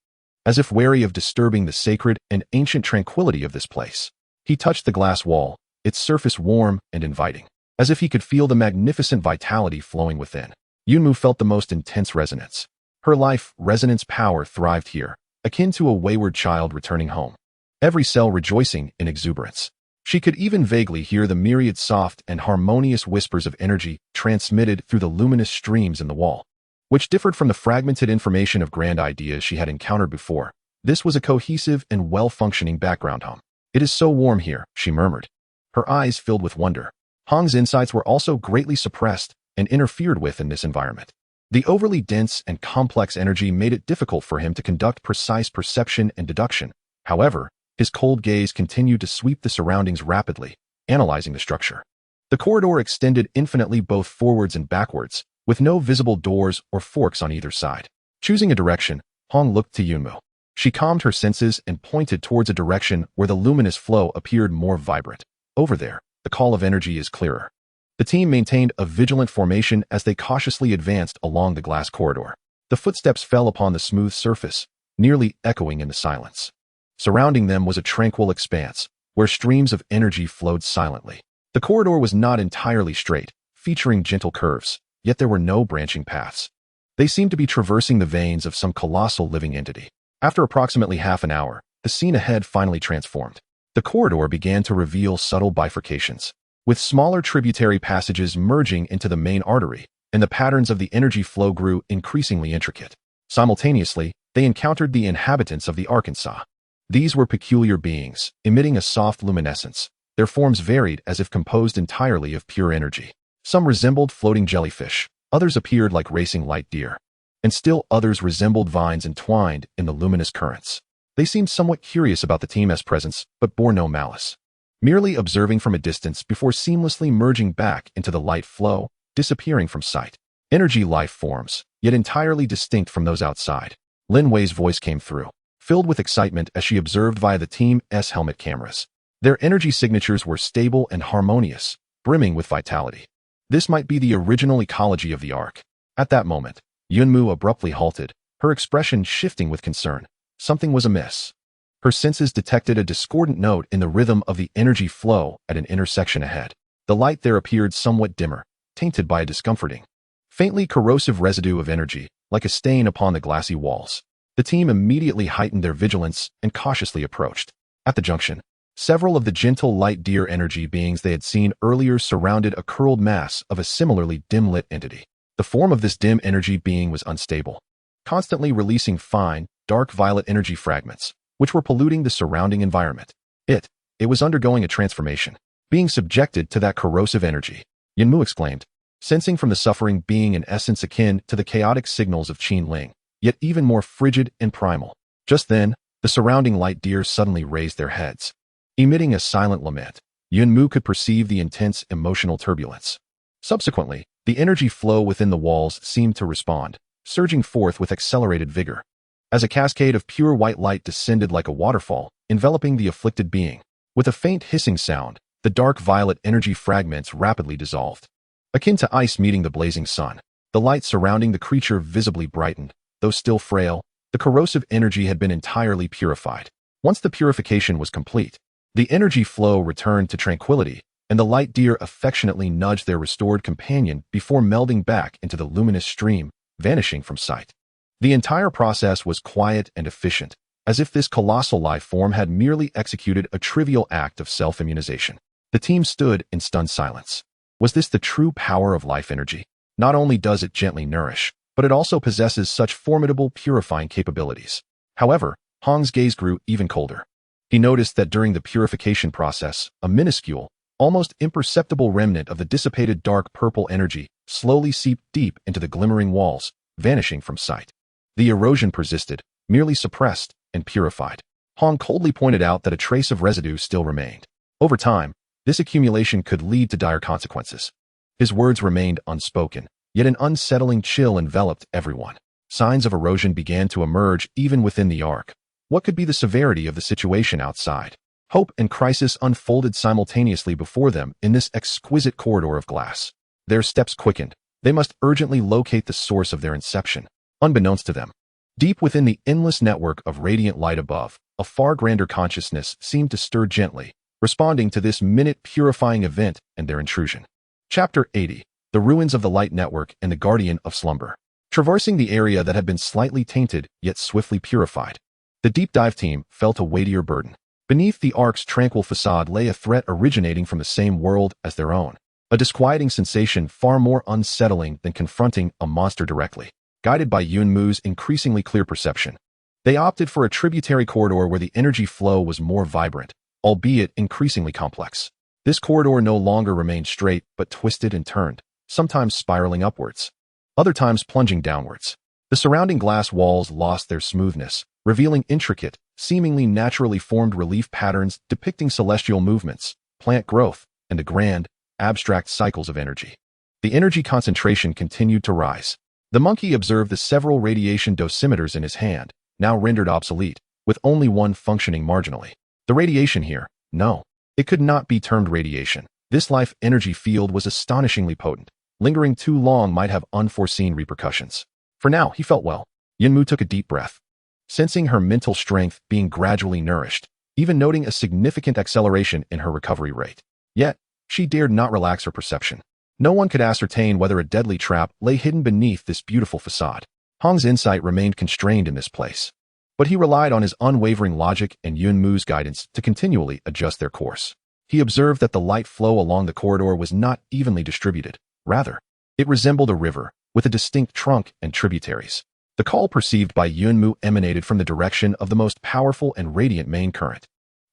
as if wary of disturbing the sacred and ancient tranquility of this place. He touched the glass wall, its surface warm and inviting, as if he could feel the magnificent vitality flowing within. Yunmu felt the most intense resonance. Her life resonance power thrived here, akin to a wayward child returning home, every cell rejoicing in exuberance. She could even vaguely hear the myriad soft and harmonious whispers of energy transmitted through the luminous streams in the wall, which differed from the fragmented information of grand ideas she had encountered before. This was a cohesive and well-functioning background hum. It is so warm here, she murmured, her eyes filled with wonder. Hong's insights were also greatly suppressed and interfered with in this environment. The overly dense and complex energy made it difficult for him to conduct precise perception and deduction. However, his cold gaze continued to sweep the surroundings rapidly, analyzing the structure. The corridor extended infinitely both forwards and backwards, with no visible doors or forks on either side. Choosing a direction, Hong looked to Yunmu. She calmed her senses and pointed towards a direction where the luminous flow appeared more vibrant. Over there, the call of energy is clearer. The team maintained a vigilant formation as they cautiously advanced along the glass corridor. The footsteps fell upon the smooth surface, nearly echoing in the silence. Surrounding them was a tranquil expanse, where streams of energy flowed silently. The corridor was not entirely straight, featuring gentle curves, yet there were no branching paths. They seemed to be traversing the veins of some colossal living entity. After approximately half an hour, the scene ahead finally transformed. The corridor began to reveal subtle bifurcations, with smaller tributary passages merging into the main artery, and the patterns of the energy flow grew increasingly intricate. Simultaneously, they encountered the inhabitants of the Arkansas. These were peculiar beings, emitting a soft luminescence. Their forms varied as if composed entirely of pure energy. Some resembled floating jellyfish, others appeared like racing light deer, and still others resembled vines entwined in the luminous currents. They seemed somewhat curious about the team's presence, but bore no malice, merely observing from a distance before seamlessly merging back into the light flow, disappearing from sight. Energy life forms, yet entirely distinct from those outside. Lin Wei's voice came through, filled with excitement as she observed via the team's helmet cameras. Their energy signatures were stable and harmonious, brimming with vitality. This might be the original ecology of the Ark. At that moment, Yunmu abruptly halted, her expression shifting with concern. Something was amiss. Her senses detected a discordant note in the rhythm of the energy flow at an intersection ahead. The light there appeared somewhat dimmer, tainted by a discomforting, faintly corrosive residue of energy, like a stain upon the glassy walls. The team immediately heightened their vigilance and cautiously approached. At the junction, several of the gentle light deer energy beings they had seen earlier surrounded a curled mass of a similarly dim-lit entity. The form of this dim energy being was unstable, constantly releasing fine, dark violet energy fragments, which were polluting the surrounding environment. It was undergoing a transformation, being subjected to that corrosive energy. Yunmu exclaimed, sensing from the suffering being an essence akin to the chaotic signals of Qin Ling, yet even more frigid and primal. Just then, the surrounding light deer suddenly raised their heads. Emitting a silent lament, Yunmu could perceive the intense emotional turbulence. Subsequently, the energy flow within the walls seemed to respond, surging forth with accelerated vigor, as a cascade of pure white light descended like a waterfall, enveloping the afflicted being. With a faint hissing sound, the dark violet energy fragments rapidly dissolved. Akin to ice meeting the blazing sun, the light surrounding the creature visibly brightened. Though still frail, the corrosive energy had been entirely purified. Once the purification was complete, the energy flow returned to tranquility, and the light deer affectionately nudged their restored companion before melding back into the luminous stream, vanishing from sight. The entire process was quiet and efficient, as if this colossal life form had merely executed a trivial act of self-immunization. The team stood in stunned silence. Was this the true power of life energy? Not only does it gently nourish, but it also possesses such formidable purifying capabilities. However, Hong's gaze grew even colder. He noticed that during the purification process, a minuscule, almost imperceptible remnant of the dissipated dark purple energy slowly seeped deep into the glimmering walls, vanishing from sight. The erosion persisted, merely suppressed and purified. Hong coldly pointed out that a trace of residue still remained. Over time, this accumulation could lead to dire consequences. His words remained unspoken, yet an unsettling chill enveloped everyone. Signs of erosion began to emerge even within the Ark. What could be the severity of the situation outside? Hope and crisis unfolded simultaneously before them in this exquisite corridor of glass. Their steps quickened. They must urgently locate the source of their inception. Unbeknownst to them, deep within the endless network of radiant light above, a far grander consciousness seemed to stir gently, responding to this minute-purifying event and their intrusion. Chapter 80. The Ruins of the Light Network and the Guardian of Slumber. Traversing the area that had been slightly tainted yet swiftly purified, the deep dive team felt a weightier burden. Beneath the Ark's tranquil facade lay a threat originating from the same world as their own, a disquieting sensation far more unsettling than confronting a monster directly. Guided by Yunmu's increasingly clear perception, they opted for a tributary corridor where the energy flow was more vibrant, albeit increasingly complex. This corridor no longer remained straight but twisted and turned, sometimes spiraling upwards, other times plunging downwards. The surrounding glass walls lost their smoothness, revealing intricate, seemingly naturally formed relief patterns depicting celestial movements, plant growth, and the grand, abstract cycles of energy. The energy concentration continued to rise. The monkey observed the several radiation dosimeters in his hand, now rendered obsolete, with only one functioning marginally. The radiation here, no, it could not be termed radiation. This life energy field was astonishingly potent. Lingering too long might have unforeseen repercussions. For now, he felt well. Yunmu took a deep breath, sensing her mental strength being gradually nourished, even noting a significant acceleration in her recovery rate. Yet, she dared not relax her perception. No one could ascertain whether a deadly trap lay hidden beneath this beautiful facade. Hong's insight remained constrained in this place, but he relied on his unwavering logic and Yunmu's guidance to continually adjust their course. He observed that the light flow along the corridor was not evenly distributed. Rather, it resembled a river, with a distinct trunk and tributaries. The call perceived by Yunmu emanated from the direction of the most powerful and radiant main current.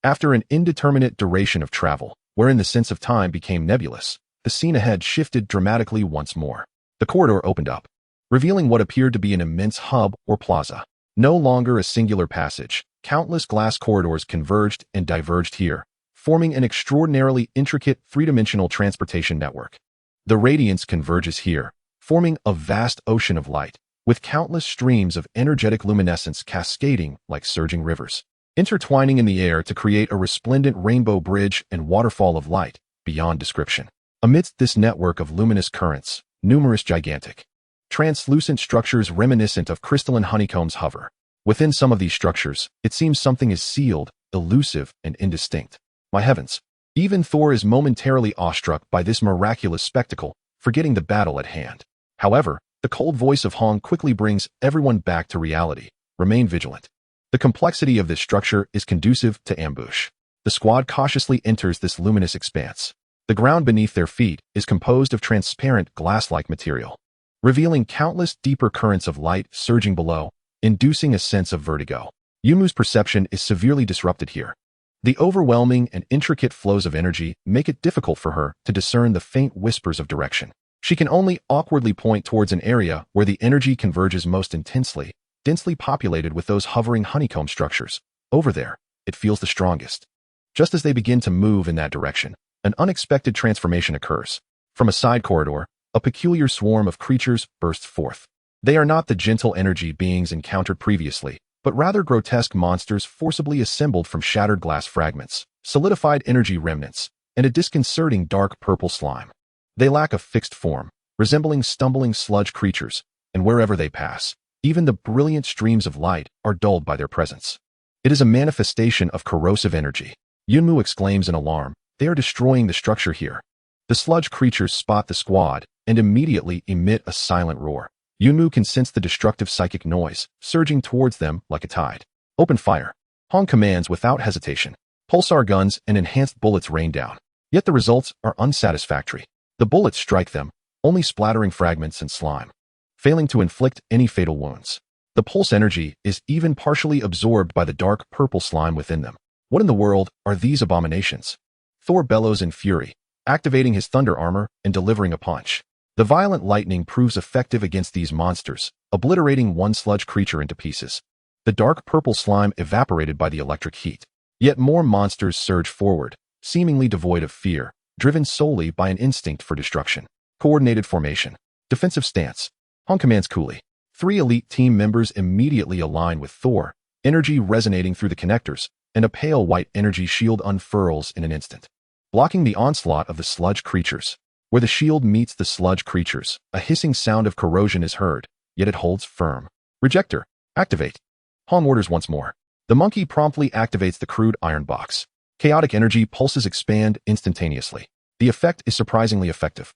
After an indeterminate duration of travel, wherein the sense of time became nebulous, the scene ahead shifted dramatically once more. The corridor opened up, revealing what appeared to be an immense hub or plaza. No longer a singular passage, countless glass corridors converged and diverged here, forming an extraordinarily intricate three-dimensional transportation network. The radiance converges here, forming a vast ocean of light, with countless streams of energetic luminescence cascading like surging rivers. intertwining in the air to create a resplendent rainbow bridge and waterfall of light beyond description. Amidst this network of luminous currents, numerous gigantic, translucent structures reminiscent of crystalline honeycombs hover. Within some of these structures, it seems something is sealed, elusive, and indistinct. My heavens! Even Thor is momentarily awestruck by this miraculous spectacle, forgetting the battle at hand. However, the cold voice of Hong quickly brings everyone back to reality. Remain vigilant. The complexity of this structure is conducive to ambush. The squad cautiously enters this luminous expanse. The ground beneath their feet is composed of transparent glass-like material, revealing countless deeper currents of light surging below, inducing a sense of vertigo. Yumu's perception is severely disrupted here. The overwhelming and intricate flows of energy make it difficult for her to discern the faint whispers of direction. She can only awkwardly point towards an area where the energy converges most intensely, densely populated with those hovering honeycomb structures. Over there, it feels the strongest. Just as they begin to move in that direction, an unexpected transformation occurs. From a side corridor, a peculiar swarm of creatures bursts forth. They are not the gentle energy beings encountered previously, but rather grotesque monsters forcibly assembled from shattered glass fragments, solidified energy remnants, and a disconcerting dark purple slime. They lack a fixed form, resembling stumbling sludge creatures, and wherever they pass, even the brilliant streams of light are dulled by their presence. It is a manifestation of corrosive energy. Yunmu exclaims in alarm. They are destroying the structure here. The sludge creatures spot the squad and immediately emit a silent roar. Yunmu can sense the destructive psychic noise, surging towards them like a tide. Open fire. Hong commands without hesitation. Pulsar guns and enhanced bullets rain down. Yet the results are unsatisfactory. The bullets strike them, only splattering fragments and slime, failing to inflict any fatal wounds. The pulse energy is even partially absorbed by the dark purple slime within them. What in the world are these abominations? Thor bellows in fury, activating his thunder armor and delivering a punch. The violent lightning proves effective against these monsters, obliterating one sludge creature into pieces. The dark purple slime evaporated by the electric heat. Yet more monsters surge forward, seemingly devoid of fear, driven solely by an instinct for destruction. Coordinated formation. Defensive stance. Hong commands coolly. 3 elite team members immediately align with Thor, energy resonating through the connectors, and a pale white energy shield unfurls in an instant, blocking the onslaught of the sludge creatures. Where the shield meets the sludge creatures, a hissing sound of corrosion is heard, yet it holds firm. Rejector. Activate. Hong orders once more. The monkey promptly activates the crude iron box. Chaotic energy pulses expand instantaneously. The effect is surprisingly effective.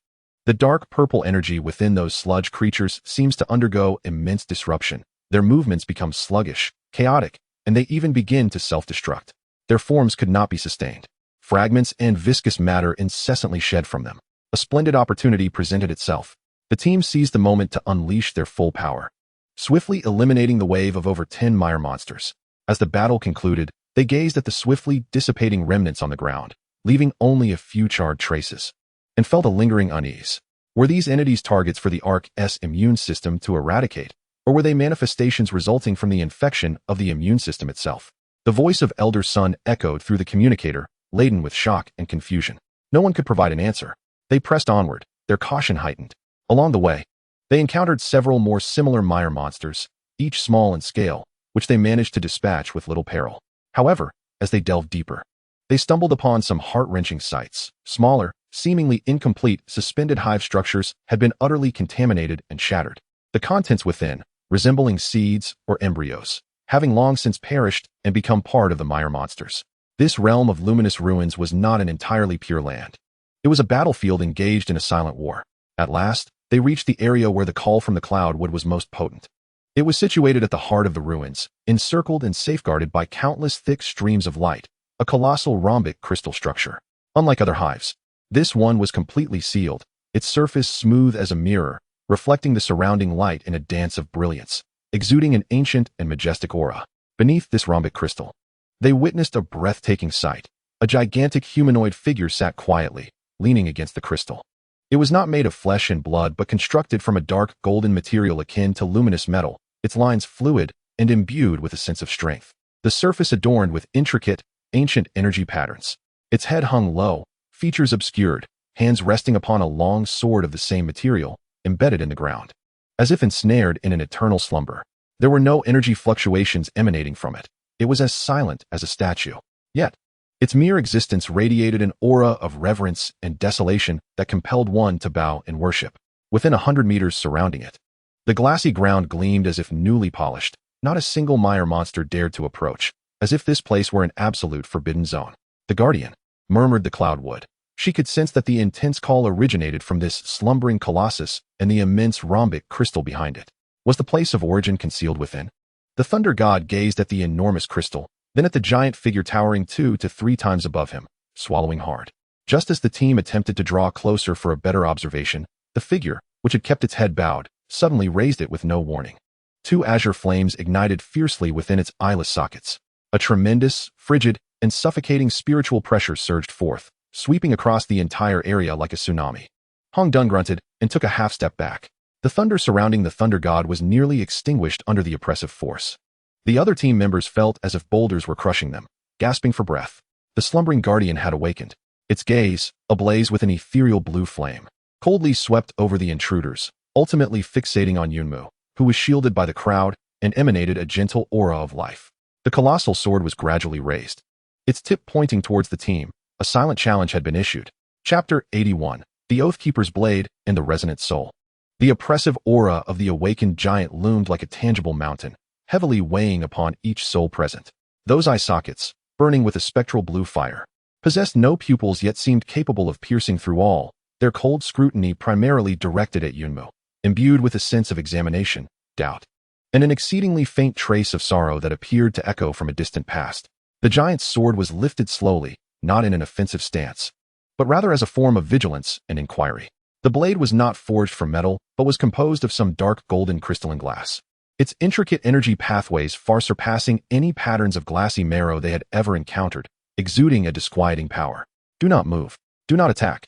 The dark purple energy within those sludge creatures seems to undergo immense disruption. Their movements become sluggish, chaotic, and they even begin to self-destruct. Their forms could not be sustained. Fragments and viscous matter incessantly shed from them. A splendid opportunity presented itself. The team seized the moment to unleash their full power, swiftly eliminating the wave of over 10 mire monsters. As the battle concluded, they gazed at the swiftly dissipating remnants on the ground, leaving only a few charred traces, and felt a lingering unease. Were these entities targets for the Ark's immune system to eradicate, or were they manifestations resulting from the infection of the immune system itself? The voice of Elder Sun echoed through the communicator, laden with shock and confusion. No one could provide an answer. They pressed onward, their caution heightened. Along the way, they encountered several more similar mire monsters, each small in scale, which they managed to dispatch with little peril. However, as they delved deeper, they stumbled upon some heart-wrenching sights. Smaller, seemingly incomplete, suspended hive structures had been utterly contaminated and shattered. The contents within, resembling seeds or embryos, having long since perished and become part of the mire monsters. This realm of luminous ruins was not an entirely pure land. It was a battlefield engaged in a silent war. At last, they reached the area where the call from the cloudwood was most potent. It was situated at the heart of the ruins, encircled and safeguarded by countless thick streams of light, a colossal rhombic crystal structure. Unlike other hives, this one was completely sealed, its surface smooth as a mirror, reflecting the surrounding light in a dance of brilliance, exuding an ancient and majestic aura. Beneath this rhombic crystal, they witnessed a breathtaking sight. A gigantic humanoid figure sat quietly, leaning against the crystal. It was not made of flesh and blood but constructed from a dark golden material akin to luminous metal, its lines fluid and imbued with a sense of strength. The surface adorned with intricate, ancient energy patterns. Its head hung low, features obscured, hands resting upon a long sword of the same material, embedded in the ground. As if ensnared in an eternal slumber, there were no energy fluctuations emanating from it. It was as silent as a statue. Yet, its mere existence radiated an aura of reverence and desolation that compelled one to bow in worship. Within 100 meters surrounding it, the glassy ground gleamed as if newly polished. Not a single mire monster dared to approach, as if this place were an absolute forbidden zone. "The Guardian," murmured the Cloudwood. She could sense that the intense call originated from this slumbering colossus and the immense rhombic crystal behind it. Was the place of origin concealed within? The Thunder God gazed at the enormous crystal, then at the giant figure towering 2 to 3 times above him, swallowing hard. Just as the team attempted to draw closer for a better observation, the figure, which had kept its head bowed, suddenly raised it with no warning. 2 azure flames ignited fiercely within its eyeless sockets. A tremendous, frigid, and suffocating spiritual pressure surged forth, sweeping across the entire area like a tsunami. Hong Dun grunted and took a half-step back. The thunder surrounding the Thunder God was nearly extinguished under the oppressive force. The other team members felt as if boulders were crushing them, gasping for breath. The slumbering Guardian had awakened. Its gaze, ablaze with an ethereal blue flame, coldly swept over the intruders, ultimately fixating on Yunmu, who was shielded by the crowd and emanated a gentle aura of life. The colossal sword was gradually raised, its tip pointing towards the team. A silent challenge had been issued. Chapter 81, The Oathkeeper's Blade and the Resonant Soul. The oppressive aura of the awakened giant loomed like a tangible mountain, heavily weighing upon each soul present. Those eye sockets, burning with a spectral blue fire, possessed no pupils yet seemed capable of piercing through all, their cold scrutiny primarily directed at Yunmu, imbued with a sense of examination, doubt, and an exceedingly faint trace of sorrow that appeared to echo from a distant past. The giant's sword was lifted slowly, not in an offensive stance, but rather as a form of vigilance and inquiry. The blade was not forged from metal, but was composed of some dark golden crystalline glass, its intricate energy pathways far surpassing any patterns of glassy marrow they had ever encountered, exuding a disquieting power. "Do not move. Do not attack."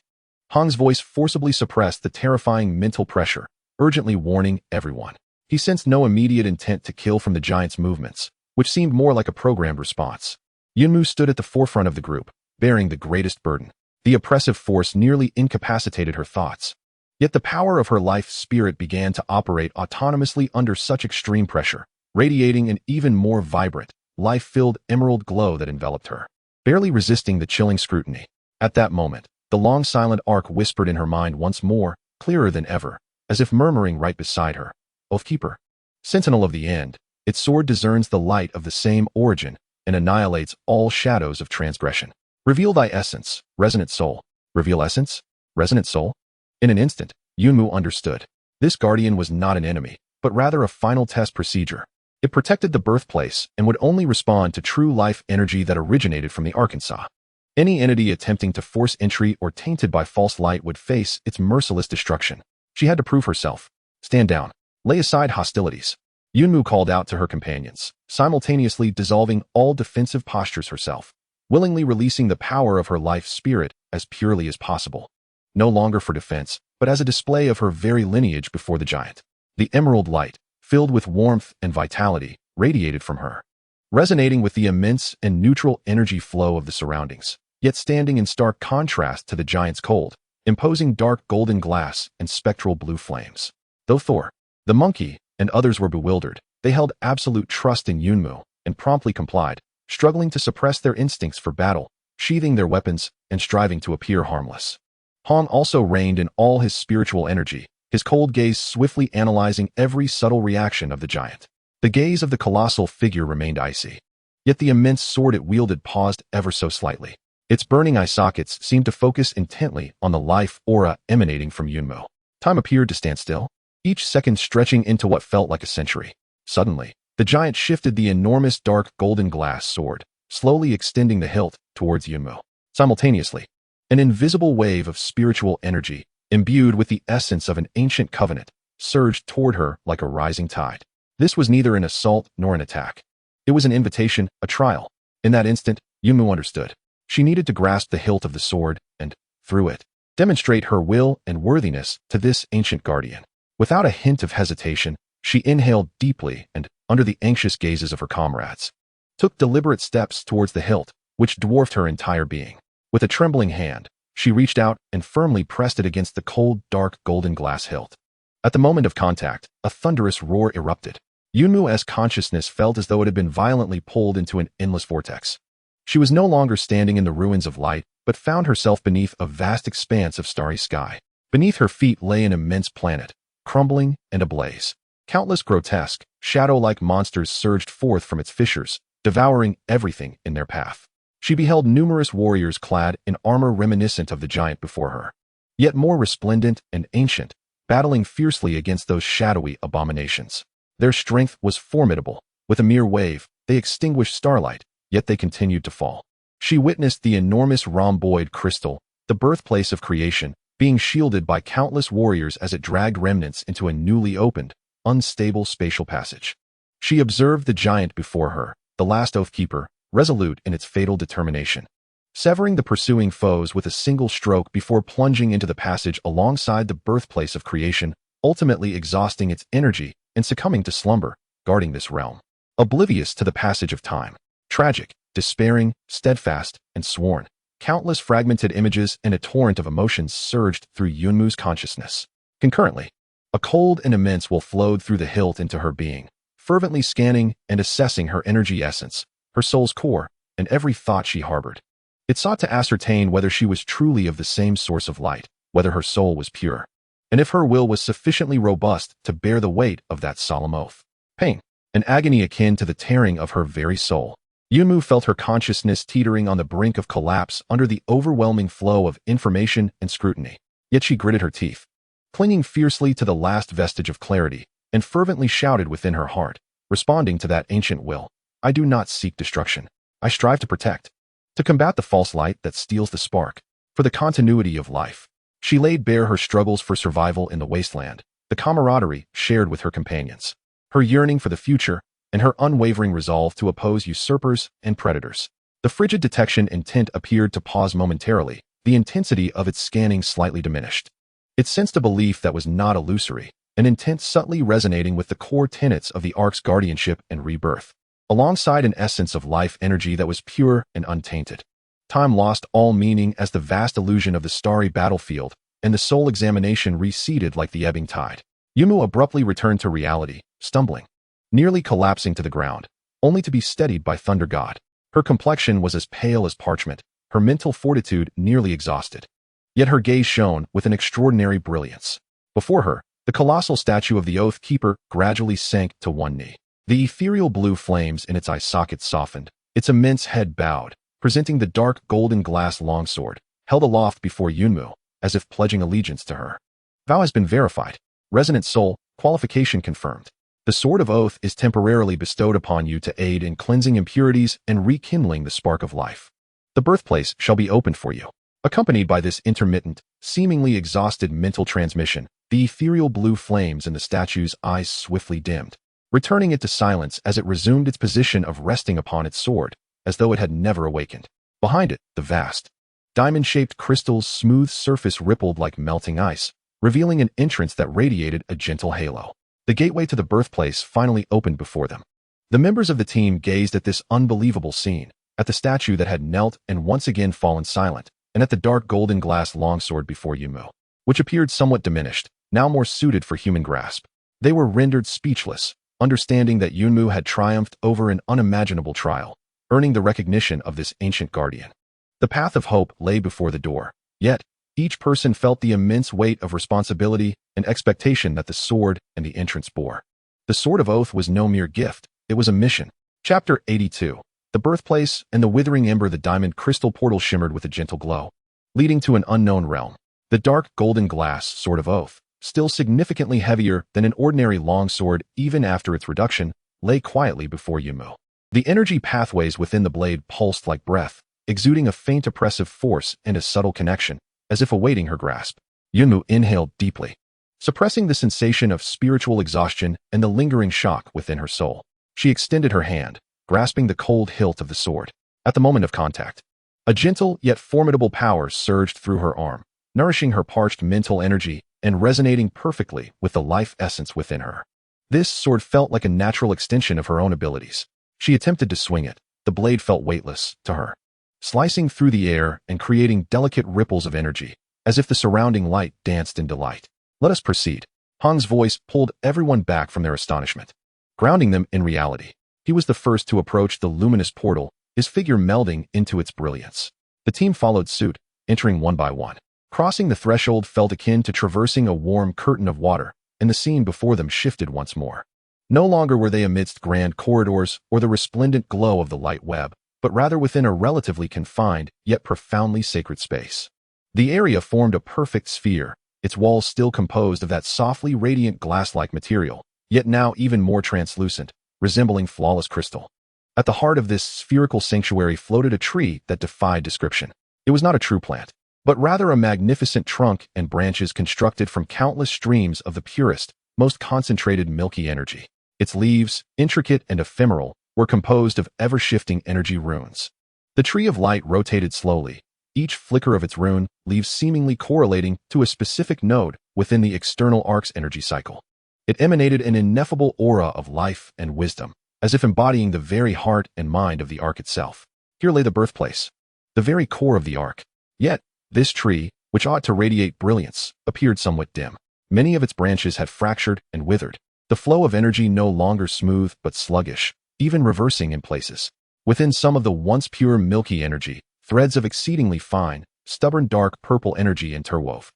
Hong's voice forcibly suppressed the terrifying mental pressure, urgently warning everyone. He sensed no immediate intent to kill from the giant's movements, which seemed more like a programmed response. Yunmu stood at the forefront of the group, bearing the greatest burden. The oppressive force nearly incapacitated her thoughts. Yet the power of her life spirit began to operate autonomously under such extreme pressure, radiating an even more vibrant, life-filled emerald glow that enveloped her, barely resisting the chilling scrutiny. At that moment, the long silent Ark whispered in her mind once more, clearer than ever, as if murmuring right beside her. "Oathkeeper, sentinel of the end, its sword discerns the light of the same origin and annihilates all shadows of transgression. Reveal thy essence, Resonant Soul." Reveal essence? Resonant Soul? In an instant, Yunmu understood. This guardian was not an enemy, but rather a final test procedure. It protected the birthplace and would only respond to true life energy that originated from the Arkansas. Any entity attempting to force entry or tainted by false light would face its merciless destruction. She had to prove herself. "Stand down. Lay aside hostilities." Yunmu called out to her companions, simultaneously dissolving all defensive postures herself, willingly releasing the power of her life spirit as purely as possible. No longer for defense, but as a display of her very lineage before the giant. The emerald light, filled with warmth and vitality, radiated from her, resonating with the immense and neutral energy flow of the surroundings, yet standing in stark contrast to the giant's cold, imposing dark golden glass and spectral blue flames. Though Thor, the monkey, and others were bewildered, they held absolute trust in Yunmu and promptly complied, struggling to suppress their instincts for battle, sheathing their weapons and striving to appear harmless. Hong also reigned in all his spiritual energy, his cold gaze swiftly analyzing every subtle reaction of the giant. The gaze of the colossal figure remained icy, yet the immense sword it wielded paused ever so slightly. Its burning eye sockets seemed to focus intently on the life aura emanating from Yunmu. Time appeared to stand still, each second stretching into what felt like a century. Suddenly, the giant shifted the enormous dark golden glass sword, slowly extending the hilt towards Yunmu. Simultaneously, an invisible wave of spiritual energy, imbued with the essence of an ancient covenant, surged toward her like a rising tide. This was neither an assault nor an attack. It was an invitation, a trial. In that instant, Yunmu understood. She needed to grasp the hilt of the sword and, through it, demonstrate her will and worthiness to this ancient guardian. Without a hint of hesitation, she inhaled deeply and, under the anxious gazes of her comrades, took deliberate steps towards the hilt, which dwarfed her entire being. With a trembling hand, she reached out and firmly pressed it against the cold, dark golden glass hilt. At the moment of contact, a thunderous roar erupted. Yunmu's consciousness felt as though it had been violently pulled into an endless vortex. She was no longer standing in the ruins of light, but found herself beneath a vast expanse of starry sky. Beneath her feet lay an immense planet, crumbling and ablaze. Countless grotesque, shadow-like monsters surged forth from its fissures, devouring everything in their path. She beheld numerous warriors clad in armor reminiscent of the giant before her, yet more resplendent and ancient, battling fiercely against those shadowy abominations. Their strength was formidable. With a mere wave, they extinguished starlight, yet they continued to fall. She witnessed the enormous rhomboid crystal, the birthplace of creation, being shielded by countless warriors as it dragged remnants into a newly opened, unstable spatial passage. She observed the giant before her, the last Oathkeeper, resolute in its fatal determination, severing the pursuing foes with a single stroke before plunging into the passage alongside the birthplace of creation, ultimately exhausting its energy and succumbing to slumber, guarding this realm, oblivious to the passage of time. Tragic, despairing, steadfast, and sworn. Countless fragmented images and a torrent of emotions surged through Yunmu's consciousness. Concurrently, a cold and immense will flowed through the hilt into her being, fervently scanning and assessing her energy essence, her soul's core, and every thought she harbored. It sought to ascertain whether she was truly of the same source of light, whether her soul was pure, and if her will was sufficiently robust to bear the weight of that solemn oath. Pain, an agony akin to the tearing of her very soul. Yunmu felt her consciousness teetering on the brink of collapse under the overwhelming flow of information and scrutiny. Yet she gritted her teeth, clinging fiercely to the last vestige of clarity, and fervently shouted within her heart, responding to that ancient will, "I do not seek destruction. I strive to protect, to combat the false light that steals the spark, for the continuity of life." She laid bare her struggles for survival in the wasteland, the camaraderie shared with her companions, her yearning for the future, and her unwavering resolve to oppose usurpers and predators. The frigid detection intent appeared to pause momentarily, the intensity of its scanning slightly diminished. It sensed a belief that was not illusory, an intent subtly resonating with the core tenets of the Ark's guardianship and rebirth, alongside an essence of life energy that was pure and untainted. Time lost all meaning as the vast illusion of the starry battlefield and the soul examination receded like the ebbing tide. Yunmu abruptly returned to reality, stumbling, nearly collapsing to the ground, only to be steadied by Thunder God. Her complexion was as pale as parchment, her mental fortitude nearly exhausted. Yet her gaze shone with an extraordinary brilliance. Before her, the colossal statue of the Oath Keeper gradually sank to one knee. The ethereal blue flames in its eye sockets softened, its immense head bowed, presenting the dark golden glass longsword, held aloft before Yunmu, as if pledging allegiance to her. Vow has been verified. Resonant Soul, qualification confirmed. The Sword of Oath is temporarily bestowed upon you to aid in cleansing impurities and rekindling the spark of life. The birthplace shall be opened for you. Accompanied by this intermittent, seemingly exhausted mental transmission, the ethereal blue flames in the statue's eyes swiftly dimmed, returning it to silence as it resumed its position of resting upon its sword, as though it had never awakened. Behind it, the vast, diamond-shaped crystal's smooth surface rippled like melting ice, revealing an entrance that radiated a gentle halo. The gateway to the birthplace finally opened before them. The members of the team gazed at this unbelievable scene, at the statue that had knelt and once again fallen silent, and at the dark golden glass longsword before Yunmu, which appeared somewhat diminished, now more suited for human grasp. They were rendered speechless, understanding that Yunmu had triumphed over an unimaginable trial, earning the recognition of this ancient guardian. The path of hope lay before the door, yet each person felt the immense weight of responsibility and expectation that the sword and the entrance bore. The Sword of Oath was no mere gift, it was a mission. Chapter 82. The birthplace and the withering ember. The diamond crystal portal shimmered with a gentle glow, leading to an unknown realm. The dark golden glass Sword of Oath, still significantly heavier than an ordinary longsword even after its reduction, lay quietly before Yunmu. The energy pathways within the blade pulsed like breath, exuding a faint oppressive force and a subtle connection, as if awaiting her grasp. Yunmu inhaled deeply, suppressing the sensation of spiritual exhaustion and the lingering shock within her soul. She extended her hand, grasping the cold hilt of the sword. At the moment of contact, a gentle yet formidable power surged through her arm, nourishing her parched mental energy and resonating perfectly with the life essence within her. This sword felt like a natural extension of her own abilities. She attempted to swing it. The blade felt weightless to her, slicing through the air and creating delicate ripples of energy, as if the surrounding light danced in delight. "Let us proceed." Hang's voice pulled everyone back from their astonishment. grounding them in reality. He was the first to approach the luminous portal, his figure melding into its brilliance. The team followed suit, entering one by one. Crossing the threshold felt akin to traversing a warm curtain of water, and the scene before them shifted once more. No longer were they amidst grand corridors or the resplendent glow of the light web, but rather within a relatively confined, yet profoundly sacred space. The area formed a perfect sphere, its walls still composed of that softly radiant glass-like material, yet now even more translucent, resembling flawless crystal. At the heart of this spherical sanctuary floated a tree that defied description. It was not a true plant, but rather a magnificent trunk and branches constructed from countless streams of the purest, most concentrated milky energy. Its leaves, intricate and ephemeral, were composed of ever-shifting energy runes. The tree of light rotated slowly, each flicker of its rune leaves seemingly correlating to a specific node within the external ark's energy cycle. It emanated an ineffable aura of life and wisdom, as if embodying the very heart and mind of the ark itself. Here lay the birthplace, the very core of the ark. Yet, this tree, which ought to radiate brilliance, appeared somewhat dim. Many of its branches had fractured and withered, the flow of energy no longer smooth but sluggish, even reversing in places. Within some of the once pure milky energy, threads of exceedingly fine, stubborn dark purple energy interwove,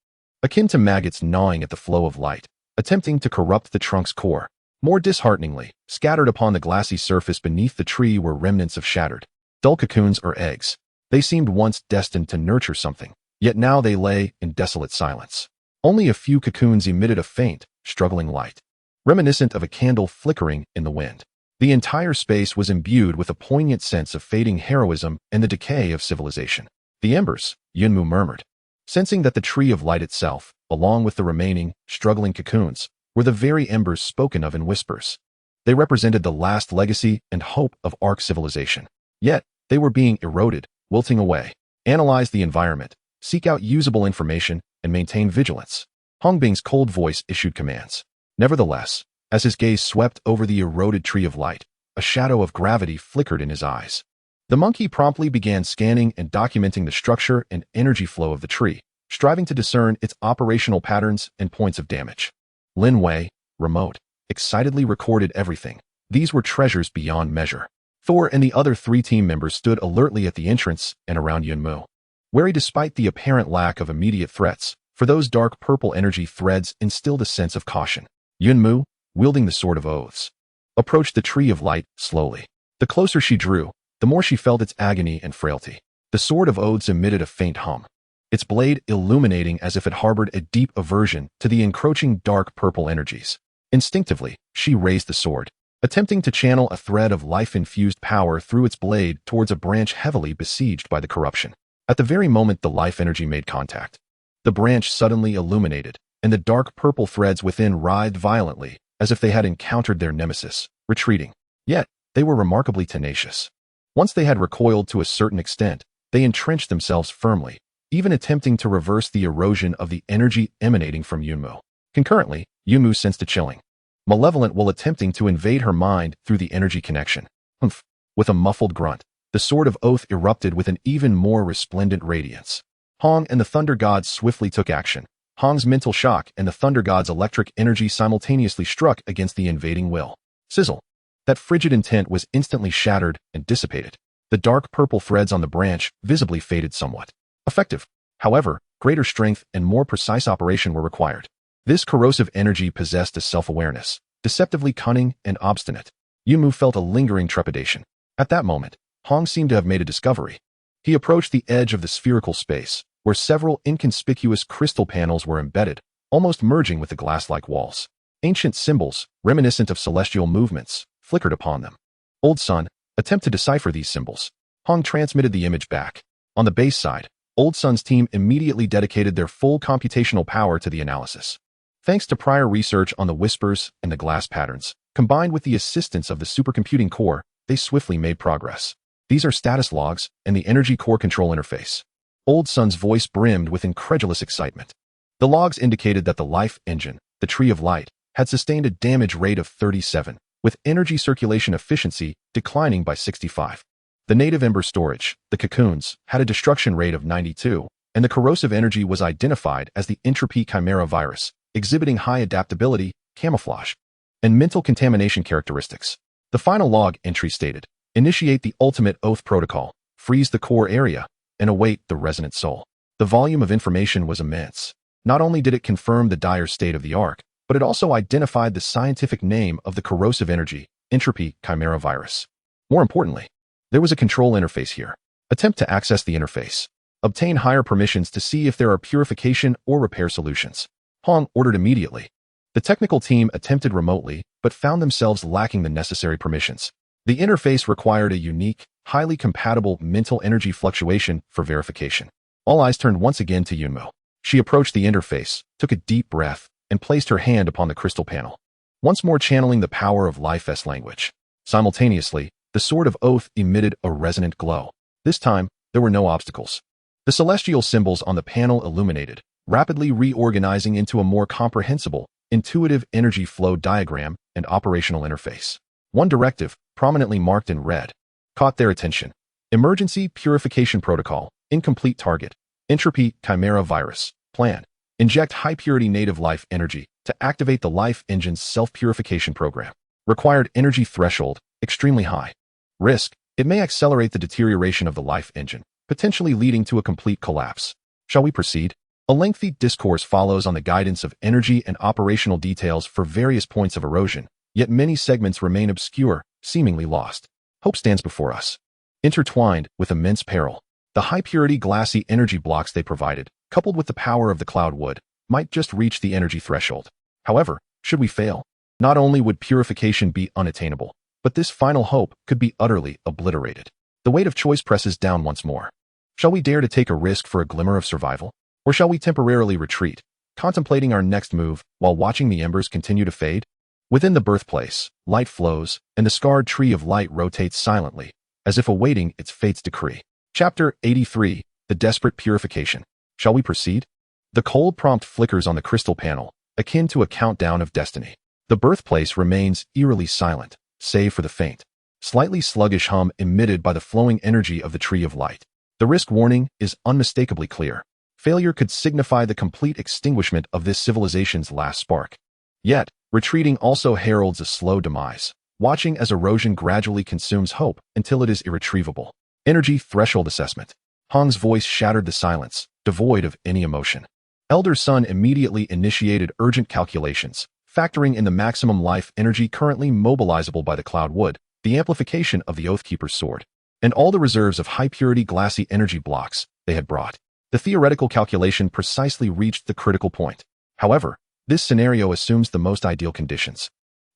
akin to maggots gnawing at the flow of light, attempting to corrupt the trunk's core. More dishearteningly, scattered upon the glassy surface beneath the tree were remnants of shattered, dull cocoons or eggs. They seemed once destined to nurture something, yet now they lay in desolate silence. Only a few cocoons emitted a faint, struggling light, reminiscent of a candle flickering in the wind. The entire space was imbued with a poignant sense of fading heroism and the decay of civilization. The embers, Yunmu murmured, sensing that the tree of light itself, along with the remaining, struggling cocoons, were the very embers spoken of in whispers. They represented the last legacy and hope of Ark civilization. Yet, they were being eroded, wilting away. Analyze the environment, seek out usable information, and maintain vigilance. Hongbing's cold voice issued commands. Nevertheless, as his gaze swept over the eroded tree of light, a shadow of gravity flickered in his eyes. The monkey promptly began scanning and documenting the structure and energy flow of the tree, striving to discern its operational patterns and points of damage. Lin Wei, remote, excitedly recorded everything. These were treasures beyond measure. Thor and the other 3 team members stood alertly at the entrance and around Yunmu, wary despite the apparent lack of immediate threats, for those dark purple energy threads instilled a sense of caution. Yunmu, wielding the Sword of Oaths, approached the tree of light slowly. The closer she drew, the more she felt its agony and frailty. The Sword of Oaths emitted a faint hum, its blade illuminating as if it harbored a deep aversion to the encroaching dark purple energies. Instinctively, she raised the sword, attempting to channel a thread of life-infused power through its blade towards a branch heavily besieged by the corruption. At the very moment the life energy made contact, the branch suddenly illuminated, and the dark purple threads within writhed violently, as if they had encountered their nemesis, retreating. Yet, they were remarkably tenacious. Once they had recoiled to a certain extent, they entrenched themselves firmly, even attempting to reverse the erosion of the energy emanating from Yunmu. Concurrently, Yunmu sensed a chilling, malevolent while attempting to invade her mind through the energy connection. Humph! With a muffled grunt, the Sword of Oath erupted with an even more resplendent radiance. Hong and the Thunder Gods swiftly took action. Hong's mental shock and the Thunder God's electric energy simultaneously struck against the invading will. Sizzle! That frigid intent was instantly shattered and dissipated. The dark purple threads on the branch visibly faded somewhat. Effective. However, greater strength and more precise operation were required. This corrosive energy possessed a self-awareness, deceptively cunning and obstinate. Yunmu felt a lingering trepidation. At that moment, Hong seemed to have made a discovery. He approached the edge of the spherical space, where several inconspicuous crystal panels were embedded, almost merging with the glass-like walls. Ancient symbols, reminiscent of celestial movements, flickered upon them. Old Sun, attempt to decipher these symbols. Hong transmitted the image back. On the base side, Old Sun's team immediately dedicated their full computational power to the analysis. Thanks to prior research on the whispers and the glass patterns, combined with the assistance of the supercomputing core, they swiftly made progress. These are status logs and the energy core control interface. Old Sun's voice brimmed with incredulous excitement. The logs indicated that the life engine, the Tree of Light, had sustained a damage rate of 37, with energy circulation efficiency declining by 65. The native ember storage, the cocoons, had a destruction rate of 92, and the corrosive energy was identified as the entropy chimera virus, exhibiting high adaptability, camouflage. and mental contamination characteristics. The final log entry stated, initiate the ultimate oath protocol, freeze the core area, and await the Resonant Soul. The volume of information was immense. Not only did it confirm the dire state of the Ark, but it also identified the scientific name of the corrosive energy, entropy chimera virus. More importantly, there was a control interface here. Attempt to access the interface. Obtain higher permissions to see if there are purification or repair solutions. Hong ordered immediately. The technical team attempted remotely, but found themselves lacking the necessary permissions. The interface required a unique, highly compatible mental energy fluctuation for verification. All eyes turned once again to Yunmo. She approached the interface, took a deep breath, and placed her hand upon the crystal panel, once more channeling the power of Life's language. Simultaneously, the Sword of Oath emitted a resonant glow. This time, there were no obstacles. The celestial symbols on the panel illuminated, rapidly reorganizing into a more comprehensible, intuitive energy flow diagram and operational interface. One directive, prominently marked in red, caught their attention. Emergency Purification Protocol, incomplete target, entropy chimera virus, plan. Inject high-purity native life energy to activate the life engine's self-purification program. Required energy threshold, extremely high. Risk, it may accelerate the deterioration of the life engine, potentially leading to a complete collapse. Shall we proceed? A lengthy discourse follows on the guidance of energy and operational details for various points of erosion, yet many segments remain obscure, seemingly lost. Hope stands before us. Intertwined with immense peril, the high-purity glassy energy blocks they provided, coupled with the power of the cloud wood, might just reach the energy threshold. However, should we fail, not only would purification be unattainable, but this final hope could be utterly obliterated. The weight of choice presses down once more. Shall we dare to take a risk for a glimmer of survival? Or shall we temporarily retreat, contemplating our next move while watching the embers continue to fade? Within the birthplace, light flows, and the scarred tree of light rotates silently, as if awaiting its fate's decree. Chapter 83, The Desperate Purification. Shall we proceed? The cold prompt flickers on the crystal panel, akin to a countdown of destiny. The birthplace remains eerily silent, save for the faint, slightly sluggish hum emitted by the flowing energy of the tree of light. The risk warning is unmistakably clear. Failure could signify the complete extinguishment of this civilization's last spark. Yet, retreating also heralds a slow demise, watching as erosion gradually consumes hope until it is irretrievable. Energy threshold assessment. Hong's voice shattered the silence, devoid of any emotion. Elder Sun immediately initiated urgent calculations, factoring in the maximum life energy currently mobilizable by the cloud wood, the amplification of the Oathkeeper's sword, and all the reserves of high-purity glassy energy blocks they had brought. The theoretical calculation precisely reached the critical point. However, this scenario assumes the most ideal conditions,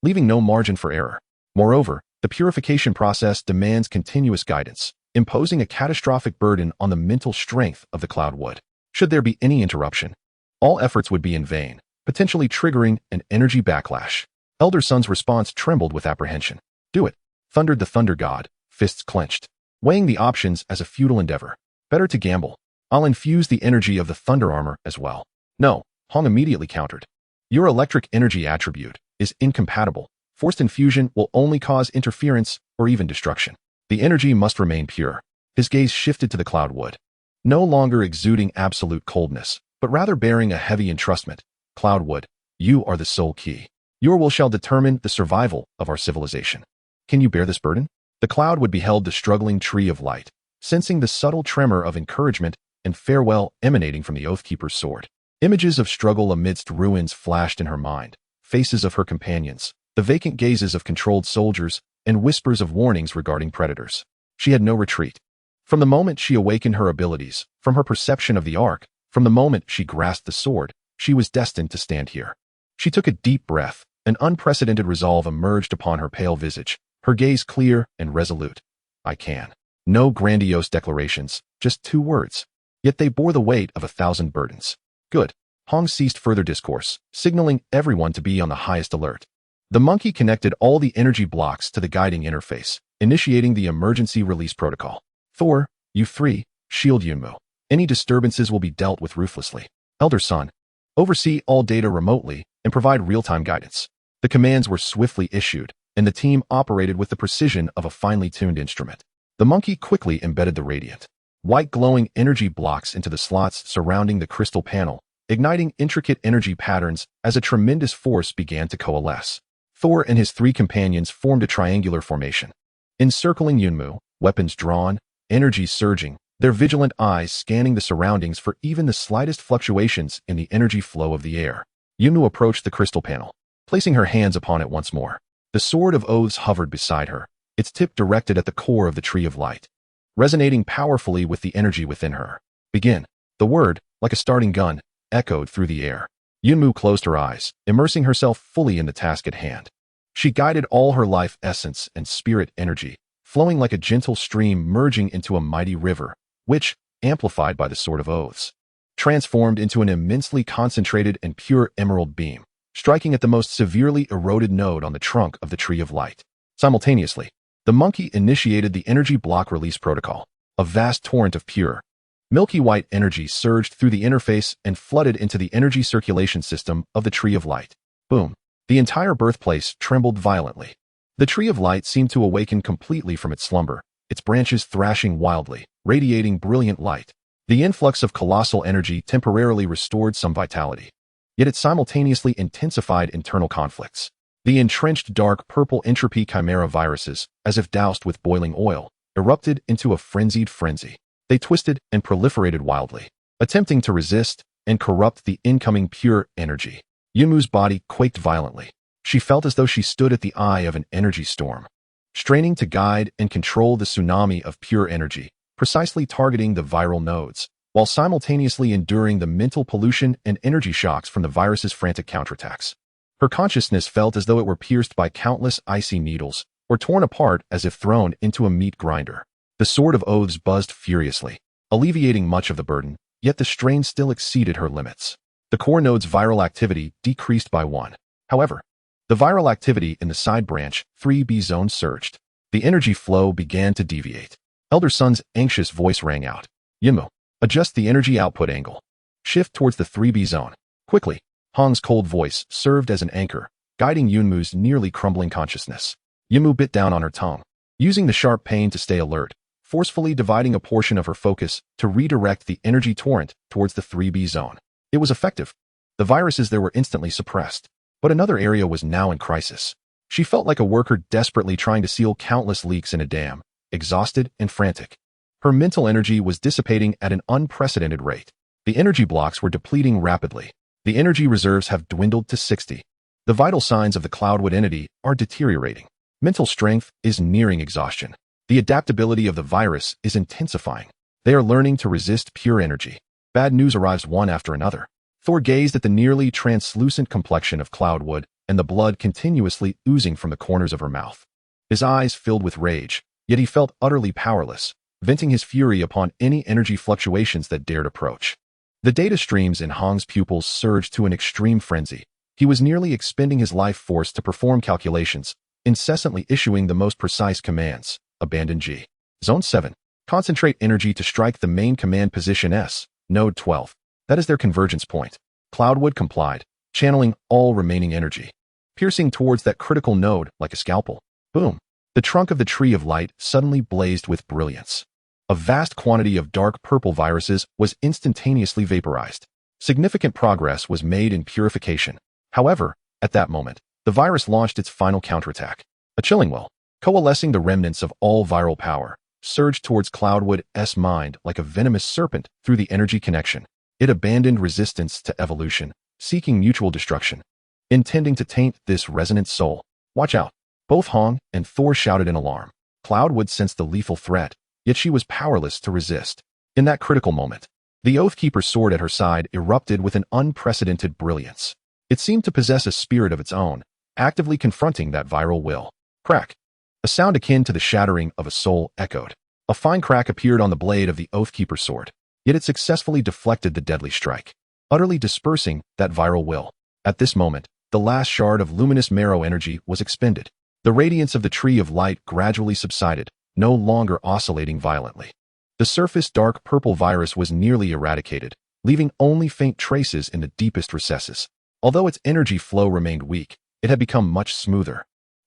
leaving no margin for error. Moreover, the purification process demands continuous guidance, imposing a catastrophic burden on the mental strength of the cloud wood. Should there be any interruption, all efforts would be in vain, potentially triggering an energy backlash. Elder Sun's response trembled with apprehension. Do it, thundered the Thunder God, fists clenched, weighing the options as a futile endeavor. Better to gamble. I'll infuse the energy of the Thunder Armor as well. No, Hong immediately countered. Your electric energy attribute is incompatible. Forced infusion will only cause interference or even destruction. The energy must remain pure. His gaze shifted to the cloud wood, no longer exuding absolute coldness, but rather bearing a heavy entrustment. Cloud wood, you are the sole key. Your will shall determine the survival of our civilization. Can you bear this burden? The cloud would beheld the struggling tree of light, sensing the subtle tremor of encouragement and farewell emanating from the Oathkeeper's sword. Images of struggle amidst ruins flashed in her mind, faces of her companions, the vacant gazes of controlled soldiers, and whispers of warnings regarding predators. She had no retreat. From the moment she awakened her abilities, from her perception of the Ark, from the moment she grasped the sword, she was destined to stand here. She took a deep breath. An unprecedented resolve emerged upon her pale visage, her gaze clear and resolute. I can. No grandiose declarations, just 2 words. Yet they bore the weight of 1,000 burdens. Good. Hong ceased further discourse, signaling everyone to be on the highest alert. The monkey connected all the energy blocks to the guiding interface, initiating the emergency release protocol. Thor, you 3, shield Yunmu. Any disturbances will be dealt with ruthlessly. Elder Sun, oversee all data remotely and provide real-time guidance. The commands were swiftly issued, and the team operated with the precision of a finely tuned instrument. The monkey quickly embedded the radiant, white glowing energy blocks into the slots surrounding the crystal panel, igniting intricate energy patterns as a tremendous force began to coalesce. Thor and his three companions formed a triangular formation. Encircling Yunmu, weapons drawn, energy surging, their vigilant eyes scanning the surroundings for even the slightest fluctuations in the energy flow of the air. Yunmu approached the crystal panel, placing her hands upon it once more. The Sword of Oaths hovered beside her, its tip directed at the core of the Tree of Light, resonating powerfully with the energy within her. Begin. The word, like a starting gun, echoed through the air. Yunmu closed her eyes, immersing herself fully in the task at hand. She guided all her life essence and spirit energy, flowing like a gentle stream merging into a mighty river, which, amplified by the Sword of Oaths, transformed into an immensely concentrated and pure emerald beam, striking at the most severely eroded node on the trunk of the Tree of Light. Simultaneously, the monkey initiated the energy block release protocol. A vast torrent of pure, milky white energy surged through the interface and flooded into the energy circulation system of the Tree of Light. Boom! The entire birthplace trembled violently. The Tree of Light seemed to awaken completely from its slumber, its branches thrashing wildly, radiating brilliant light. The influx of colossal energy temporarily restored some vitality, yet it simultaneously intensified internal conflicts. The entrenched dark purple entropy chimera viruses, as if doused with boiling oil, erupted into a frenzied frenzy. They twisted and proliferated wildly, attempting to resist and corrupt the incoming pure energy. Yunmu's body quaked violently. She felt as though she stood at the eye of an energy storm, straining to guide and control the tsunami of pure energy, precisely targeting the viral nodes, while simultaneously enduring the mental pollution and energy shocks from the virus's frantic counterattacks. Her consciousness felt as though it were pierced by countless icy needles, or torn apart as if thrown into a meat grinder. The Sword of Oaths buzzed furiously, alleviating much of the burden, yet the strain still exceeded her limits. The core node's viral activity decreased by 1. However, the viral activity in the side branch, 3B zone surged. The energy flow began to deviate. Elder Sun's anxious voice rang out. Yunmu, adjust the energy output angle. Shift towards the 3B zone. Quickly. Hong's cold voice served as an anchor, guiding Yunmu's nearly crumbling consciousness. Yunmu bit down on her tongue, using the sharp pain to stay alert, forcefully dividing a portion of her focus to redirect the energy torrent towards the 3B zone. It was effective. The viruses there were instantly suppressed, but another area was now in crisis. She felt like a worker desperately trying to seal countless leaks in a dam, exhausted and frantic. Her mental energy was dissipating at an unprecedented rate. The energy blocks were depleting rapidly. The energy reserves have dwindled to 60. The vital signs of the Cloudwood entity are deteriorating. Mental strength is nearing exhaustion. The adaptability of the virus is intensifying. They are learning to resist pure energy. Bad news arrives one after another. Thor gazed at the nearly translucent complexion of Cloudwood and the blood continuously oozing from the corners of her mouth. His eyes filled with rage, yet he felt utterly powerless, venting his fury upon any energy fluctuations that dared approach. The data streams in Hong's pupils surged to an extreme frenzy. He was nearly expending his life force to perform calculations, incessantly issuing the most precise commands. Abandon G. Zone 7. Concentrate energy to strike the main command position S, Node 12. That is their convergence point. Cloudwood complied, channeling all remaining energy, piercing towards that critical node like a scalpel. Boom. The trunk of the Tree of Light suddenly blazed with brilliance. A vast quantity of dark purple viruses was instantaneously vaporized. Significant progress was made in purification. However, at that moment, the virus launched its final counterattack. A chilling well, coalescing the remnants of all viral power, surged towards Cloudwood's mind like a venomous serpent through the energy connection. It abandoned resistance to evolution, seeking mutual destruction, intending to taint this resonant soul. Watch out. Both Hong and Thor shouted in alarm. Cloudwood sensed the lethal threat, yet she was powerless to resist. In that critical moment, the Oathkeeper's sword at her side erupted with an unprecedented brilliance. It seemed to possess a spirit of its own, actively confronting that viral will. Crack. A sound akin to the shattering of a soul echoed. A fine crack appeared on the blade of the Oathkeeper's sword, yet it successfully deflected the deadly strike, utterly dispersing that viral will. At this moment, the last shard of luminous marrow energy was expended. The radiance of the Tree of Light gradually subsided, no longer oscillating violently. The surface dark purple virus was nearly eradicated, leaving only faint traces in the deepest recesses. Although its energy flow remained weak, it had become much smoother,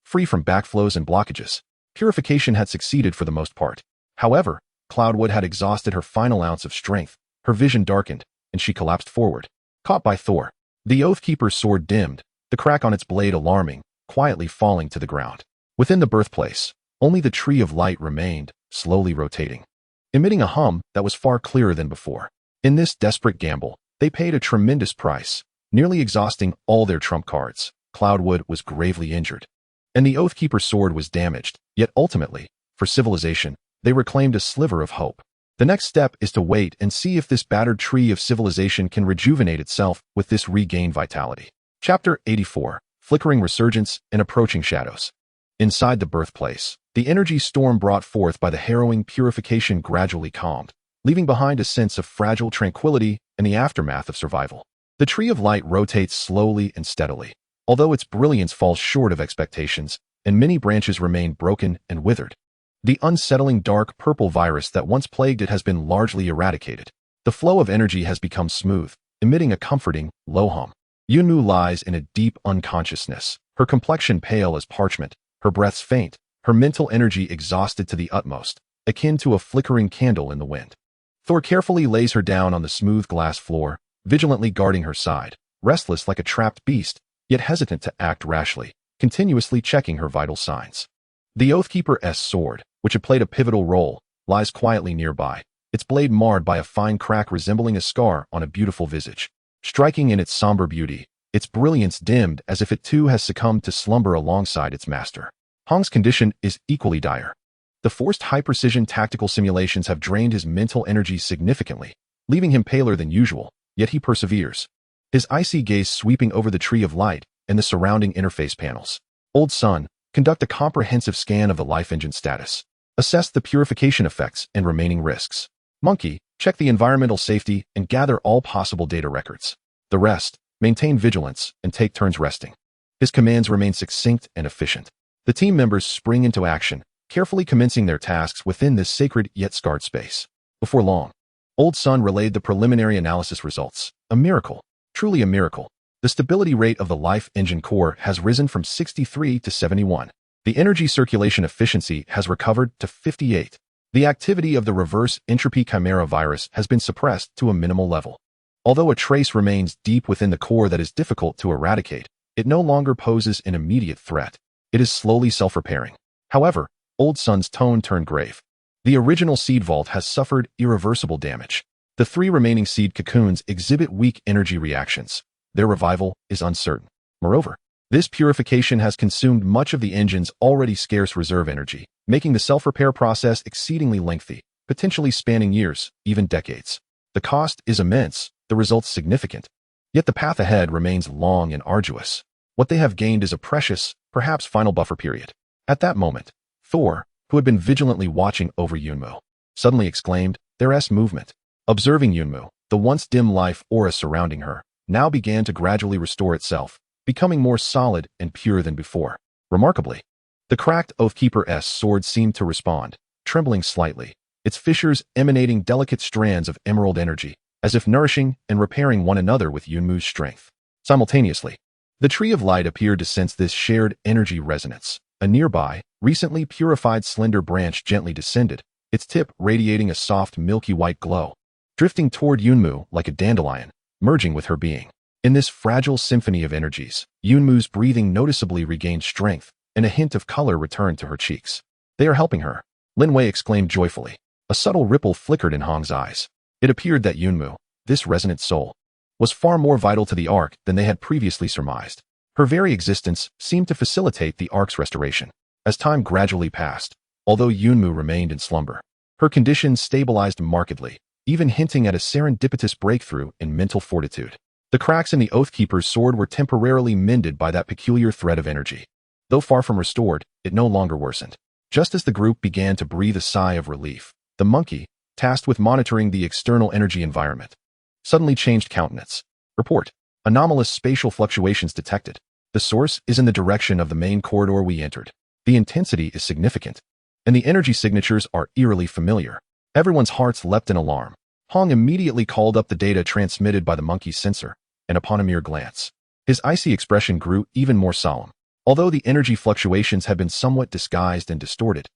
free from backflows and blockages. Purification had succeeded for the most part. However, Cloudwood had exhausted her final ounce of strength, her vision darkened, and she collapsed forward, caught by Thor. The Oathkeeper's sword dimmed, the crack on its blade alarming, quietly falling to the ground. Within the birthplace, only the tree of light remained, slowly rotating, emitting a hum that was far clearer than before. In this desperate gamble, they paid a tremendous price, nearly exhausting all their trump cards. Cloudwood was gravely injured, and the Oathkeeper's sword was damaged, yet ultimately, for civilization, they reclaimed a sliver of hope. The next step is to wait and see if this battered tree of civilization can rejuvenate itself with this regained vitality. Chapter 84, Flickering Resurgence and Approaching Shadows. Inside the birthplace, the energy storm brought forth by the harrowing purification gradually calmed, leaving behind a sense of fragile tranquility in the aftermath of survival. The tree of light rotates slowly and steadily, although its brilliance falls short of expectations, and many branches remain broken and withered. The unsettling dark purple virus that once plagued it has been largely eradicated. The flow of energy has become smooth, emitting a comforting, low hum. Yunmu lies in a deep unconsciousness, her complexion pale as parchment, her breaths faint, her mental energy exhausted to the utmost, akin to a flickering candle in the wind. Thor carefully lays her down on the smooth glass floor, vigilantly guarding her side, restless like a trapped beast, yet hesitant to act rashly, continuously checking her vital signs. The Oathkeeper's sword, which had played a pivotal role, lies quietly nearby, its blade marred by a fine crack resembling a scar on a beautiful visage. Striking in its somber beauty, its brilliance dimmed as if it too has succumbed to slumber alongside its master. Hong's condition is equally dire. The forced high-precision tactical simulations have drained his mental energy significantly, leaving him paler than usual, yet he perseveres. His icy gaze sweeping over the tree of light and the surrounding interface panels. Old Sun, conduct a comprehensive scan of the life engine status. Assess the purification effects and remaining risks. Monkey, check the environmental safety and gather all possible data records. The rest, maintain vigilance and take turns resting. His commands remain succinct and efficient. The team members spring into action, carefully commencing their tasks within this sacred yet scarred space. Before long, Old Sun relayed the preliminary analysis results. A miracle. Truly a miracle. The stability rate of the life engine core has risen from 63 to 71. The energy circulation efficiency has recovered to 58. The activity of the reverse entropy chimera virus has been suppressed to a minimal level. Although a trace remains deep within the core that is difficult to eradicate, it no longer poses an immediate threat. It is slowly self-repairing. However, Old Sun's tone turned grave. The original seed vault has suffered irreversible damage. The 3 remaining seed cocoons exhibit weak energy reactions. Their revival is uncertain. Moreover, this purification has consumed much of the engine's already scarce reserve energy, making the self-repair process exceedingly lengthy, potentially spanning years, even decades. The cost is immense, the results significant. Yet the path ahead remains long and arduous. What they have gained is a precious, perhaps final buffer period. At that moment, Thor, who had been vigilantly watching over Yunmu, suddenly exclaimed, "There's movement." Observing Yunmu, the once dim life aura surrounding her, now began to gradually restore itself, becoming more solid and pure than before. Remarkably, the cracked Oathkeeper's sword seemed to respond, trembling slightly, its fissures emanating delicate strands of emerald energy, as if nourishing and repairing one another with Yunmu's strength. Simultaneously, the Tree of Light appeared to sense this shared energy resonance. A nearby, recently purified slender branch gently descended, its tip radiating a soft milky white glow, drifting toward Yunmu like a dandelion, merging with her being. In this fragile symphony of energies, Yunmu's breathing noticeably regained strength, and a hint of color returned to her cheeks. "They are helping her," Lin Wei exclaimed joyfully. A subtle ripple flickered in Hong's eyes. It appeared that Yunmu, this resonant soul, was far more vital to the Ark than they had previously surmised. Her very existence seemed to facilitate the Ark's restoration. As time gradually passed, although Yunmu remained in slumber, her condition stabilized markedly, even hinting at a serendipitous breakthrough in mental fortitude. The cracks in the Oathkeeper's sword were temporarily mended by that peculiar thread of energy. Though far from restored, it no longer worsened. Just as the group began to breathe a sigh of relief, the monkey, tasked with monitoring the external energy environment, suddenly changed countenance. Report. Anomalous spatial fluctuations detected. The source is in the direction of the main corridor we entered. The intensity is significant, and the energy signatures are eerily familiar. Everyone's hearts leapt in alarm. Hong immediately called up the data transmitted by the monkey's sensor, and upon a mere glance, his icy expression grew even more solemn. Although the energy fluctuations had been somewhat disguised and distorted,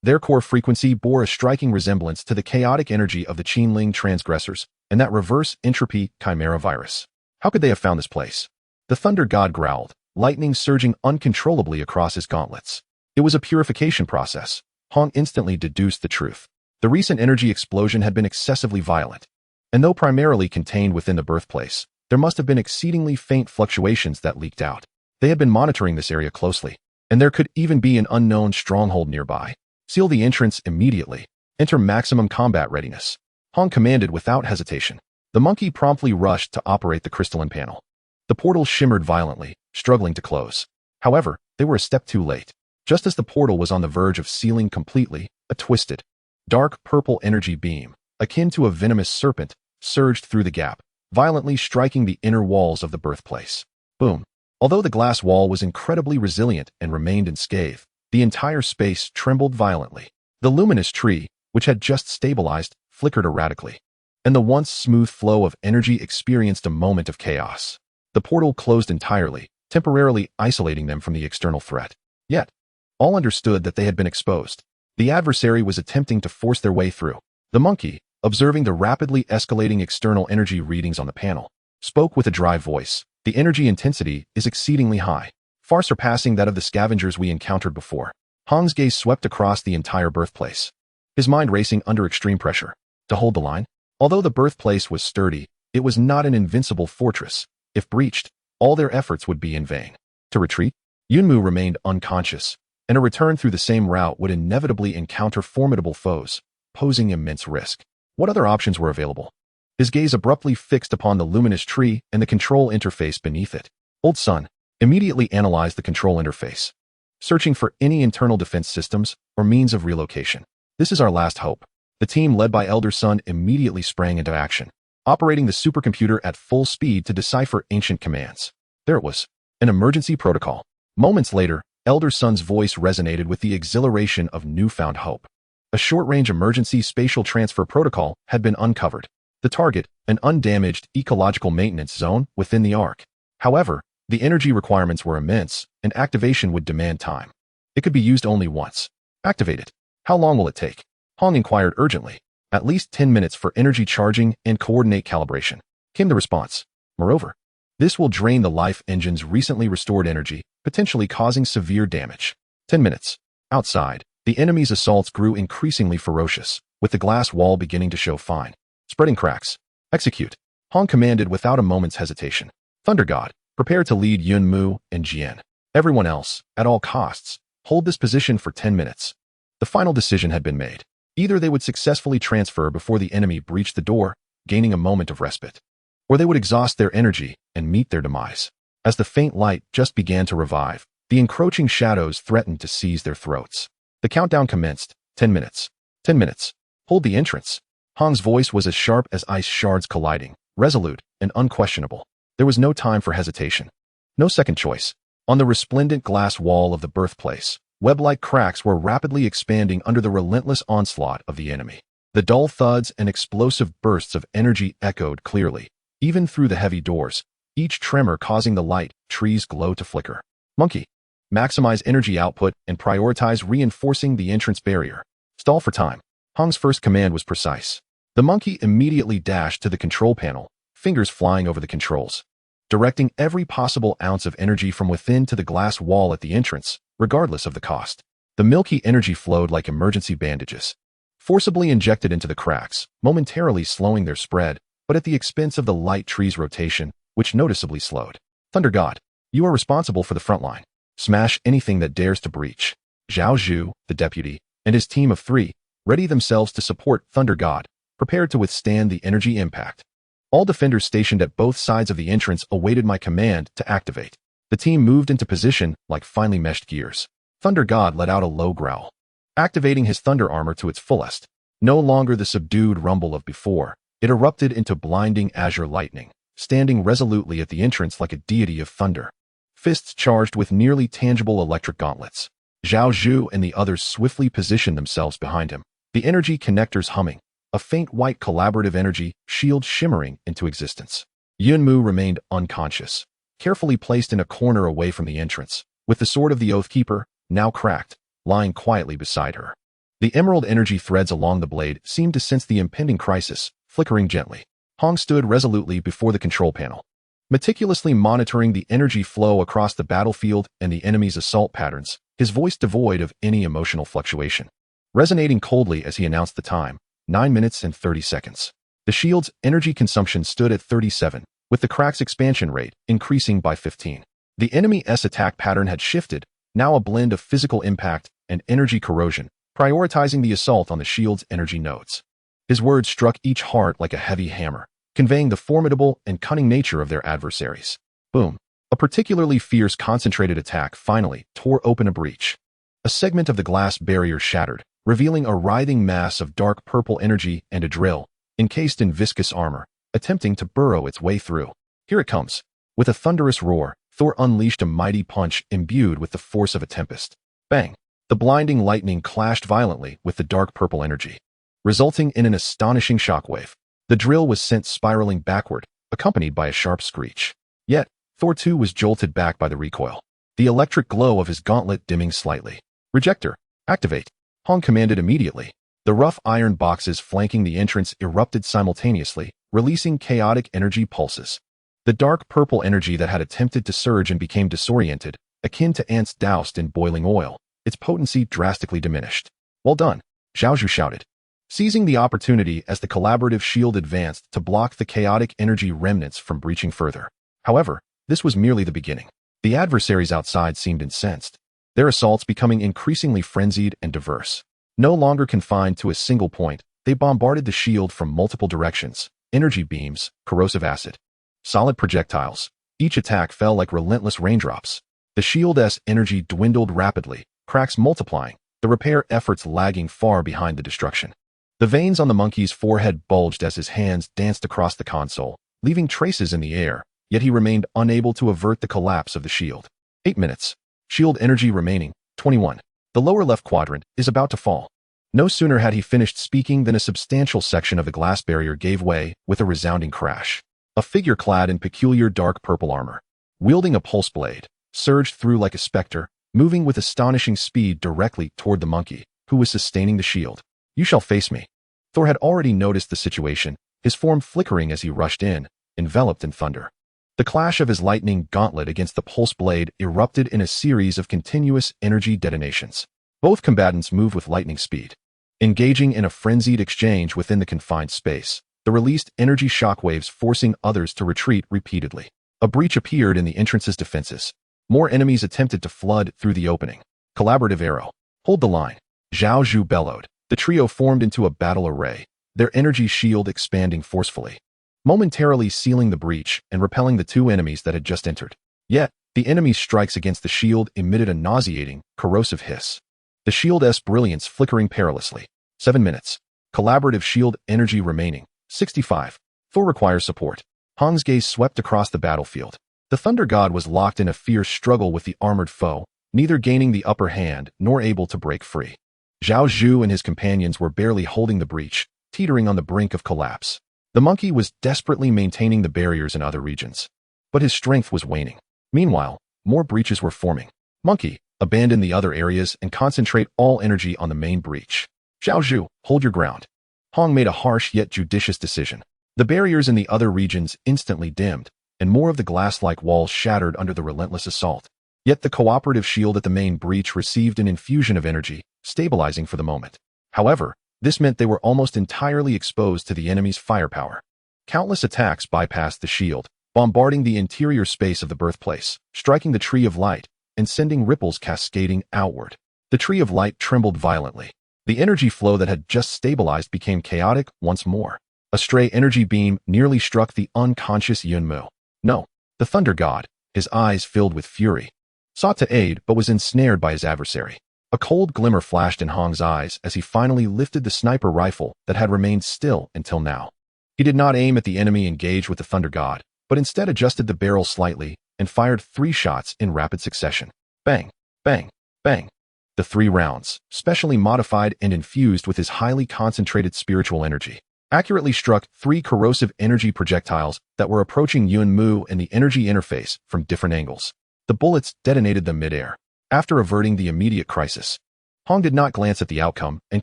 their core frequency bore a striking resemblance to the chaotic energy of the Qinling transgressors and that reverse entropy chimera virus. How could they have found this place? The Thunder God growled, lightning surging uncontrollably across his gauntlets. It was a purification process. Hong instantly deduced the truth. The recent energy explosion had been excessively violent, and though primarily contained within the birthplace, there must have been exceedingly faint fluctuations that leaked out. They had been monitoring this area closely, and there could even be an unknown stronghold nearby. Seal the entrance immediately. Enter maximum combat readiness. Hong commanded without hesitation. The monkey promptly rushed to operate the crystalline panel. The portal shimmered violently, struggling to close. However, they were a step too late. Just as the portal was on the verge of sealing completely, a twisted, dark purple energy beam, akin to a venomous serpent, surged through the gap, violently striking the inner walls of the birthplace. Boom. Although the glass wall was incredibly resilient and remained unscathed, the entire space trembled violently. The luminous tree, which had just stabilized, flickered erratically, and the once smooth flow of energy experienced a moment of chaos. The portal closed entirely, temporarily isolating them from the external threat. Yet, all understood that they had been exposed. The adversary was attempting to force their way through. The monkey, observing the rapidly escalating external energy readings on the panel, spoke with a dry voice. The energy intensity is exceedingly high, far surpassing that of the scavengers we encountered before. Hong's gaze swept across the entire birthplace, his mind racing under extreme pressure. To hold the line? Although the birthplace was sturdy, it was not an invincible fortress. If breached, all their efforts would be in vain. To retreat? Yunmu remained unconscious, and a return through the same route would inevitably encounter formidable foes, posing immense risk. What other options were available? His gaze abruptly fixed upon the luminous tree and the control interface beneath it. Old Sun immediately analyzed the control interface, searching for any internal defense systems or means of relocation. This is our last hope. The team led by Elder Sun immediately sprang into action, operating the supercomputer at full speed to decipher ancient commands. There it was, an emergency protocol. Moments later, Elder Sun's voice resonated with the exhilaration of newfound hope. A short-range emergency spatial transfer protocol had been uncovered. The target, an undamaged ecological maintenance zone within the Ark. However, the energy requirements were immense, and activation would demand time. It could be used only once. Activate it. How long will it take? Hong inquired urgently. At least 10 minutes for energy charging and coordinate calibration, came the response. Moreover, this will drain the life engine's recently restored energy, potentially causing severe damage. 10 minutes. Outside, the enemy's assaults grew increasingly ferocious, with the glass wall beginning to show fine, spreading cracks. Execute. Hong commanded without a moment's hesitation. Thunder God, prepare to lead Yunmu and Jian. Everyone else, at all costs, hold this position for 10 minutes. The final decision had been made. Either they would successfully transfer before the enemy breached the door, gaining a moment of respite, or they would exhaust their energy and meet their demise. As the faint light just began to revive, the encroaching shadows threatened to seize their throats. The countdown commenced. 10 minutes. 10 minutes. Hold the entrance. Hong's voice was as sharp as ice shards colliding, resolute and unquestionable. There was no time for hesitation. No second choice. On the resplendent glass wall of the birthplace, web-like cracks were rapidly expanding under the relentless onslaught of the enemy. The dull thuds and explosive bursts of energy echoed clearly, even through the heavy doors, each tremor causing the light trees glow to flicker. Monkey, maximize energy output and prioritize reinforcing the entrance barrier. Stall for time. Hong's first command was precise. The monkey immediately dashed to the control panel, fingers flying over the controls, directing every possible ounce of energy from within to the glass wall at the entrance, regardless of the cost. The milky energy flowed like emergency bandages, forcibly injected into the cracks, momentarily slowing their spread, but at the expense of the light tree's rotation, which noticeably slowed. Thunder God, you are responsible for the front line. Smash anything that dares to breach. Zhao Zhu, the deputy, and his team of 3, ready themselves to support Thunder God, prepared to withstand the energy impact. All defenders stationed at both sides of the entrance awaited my command to activate. The team moved into position like finely meshed gears. Thunder God let out a low growl, activating his thunder armor to its fullest. No longer the subdued rumble of before, it erupted into blinding azure lightning, standing resolutely at the entrance like a deity of thunder. Fists charged with nearly tangible electric gauntlets. Zhao Zhu and the others swiftly positioned themselves behind him, the energy connectors humming, a faint white collaborative energy shield shimmering into existence. Yunmu remained unconscious, carefully placed in a corner away from the entrance, with the sword of the Oathkeeper, now cracked, lying quietly beside her. The emerald energy threads along the blade seemed to sense the impending crisis, flickering gently. Hong stood resolutely before the control panel, Meticulously monitoring the energy flow across the battlefield and the enemy's assault patterns, his voice devoid of any emotional fluctuation. Resonating coldly as he announced the time, 9 minutes and 30 seconds. The shield's energy consumption stood at 37, with the crack's expansion rate increasing by 15. The enemy's attack pattern had shifted, now a blend of physical impact and energy corrosion, prioritizing the assault on the shield's energy nodes. His words struck each heart like a heavy hammer, conveying the formidable and cunning nature of their adversaries. Boom. A particularly fierce concentrated attack finally tore open a breach. A segment of the glass barrier shattered, revealing a writhing mass of dark purple energy and a drill, encased in viscous armor, attempting to burrow its way through. Here it comes. With a thunderous roar, Thor unleashed a mighty punch imbued with the force of a tempest. Bang! The blinding lightning clashed violently with the dark purple energy, resulting in an astonishing shockwave. The drill was sent spiraling backward, accompanied by a sharp screech. Yet, Thor too was jolted back by the recoil, the electric glow of his gauntlet dimming slightly. Rejector, activate. Hong commanded immediately. The rough iron boxes flanking the entrance erupted simultaneously, releasing chaotic energy pulses. The dark purple energy that had attempted to surge and became disoriented, akin to ants doused in boiling oil, its potency drastically diminished. Well done, Zhao Zhu shouted, seizing the opportunity as the collaborative shield advanced to block the chaotic energy remnants from breaching further. However, this was merely the beginning. The adversaries outside seemed incensed, their assaults becoming increasingly frenzied and diverse. No longer confined to a single point, they bombarded the shield from multiple directions: energy beams, corrosive acid, solid projectiles. Each attack fell like relentless raindrops. The shield's energy dwindled rapidly, cracks multiplying, the repair efforts lagging far behind the destruction. The veins on the monkey's forehead bulged as his hands danced across the console, leaving traces in the air, yet he remained unable to avert the collapse of the shield. 8 minutes. Shield energy remaining, 21. The lower left quadrant is about to fall. No sooner had he finished speaking than a substantial section of the glass barrier gave way with a resounding crash. A figure clad in peculiar dark purple armor, wielding a pulse blade, surged through like a specter, moving with astonishing speed directly toward the monkey, who was sustaining the shield. You shall face me. Thor had already noticed the situation, his form flickering as he rushed in, enveloped in thunder. The clash of his lightning gauntlet against the pulse blade erupted in a series of continuous energy detonations. Both combatants moved with lightning speed, engaging in a frenzied exchange within the confined space, the released energy shockwaves forcing others to retreat repeatedly. A breach appeared in the entrance's defenses. More enemies attempted to flood through the opening. Collaborative arrow. Hold the line. Zhao Zhu bellowed. The trio formed into a battle array, their energy shield expanding forcefully, momentarily sealing the breach and repelling the two enemies that had just entered. Yet, the enemy's strikes against the shield emitted a nauseating, corrosive hiss. The shield's brilliance flickering perilously. 7 minutes. Collaborative shield energy remaining, 65. Thor requires support. Hong's gaze swept across the battlefield. The Thunder God was locked in a fierce struggle with the armored foe, neither gaining the upper hand nor able to break free. Zhao Zhu and his companions were barely holding the breach, teetering on the brink of collapse. The monkey was desperately maintaining the barriers in other regions, but his strength was waning. Meanwhile, more breaches were forming. Monkey, abandon the other areas and concentrate all energy on the main breach. Zhao Zhu, hold your ground. Hong made a harsh yet judicious decision. The barriers in the other regions instantly dimmed, and more of the glass-like walls shattered under the relentless assault. Yet the cooperative shield at the main breach received an infusion of energy, stabilizing for the moment. However, this meant they were almost entirely exposed to the enemy's firepower. Countless attacks bypassed the shield, bombarding the interior space of the birthplace, striking the Tree of Light, and sending ripples cascading outward. The Tree of Light trembled violently. The energy flow that had just stabilized became chaotic once more. A stray energy beam nearly struck the unconscious Yunmu. No, the Thunder God, his eyes filled with fury, sought to aid but was ensnared by his adversary. A cold glimmer flashed in Hong's eyes as he finally lifted the sniper rifle that had remained still until now. He did not aim at the enemy engaged with the Thunder God, but instead adjusted the barrel slightly and fired 3 shots in rapid succession. Bang, bang, bang. The 3 rounds, specially modified and infused with his highly concentrated spiritual energy, accurately struck 3 corrosive energy projectiles that were approaching Yunmu and the energy interface from different angles. The bullets detonated them midair. After averting the immediate crisis, Hong did not glance at the outcome and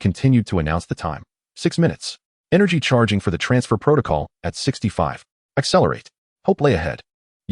continued to announce the time. 6 minutes. Energy charging for the transfer protocol at 65. Accelerate. Hope lay ahead.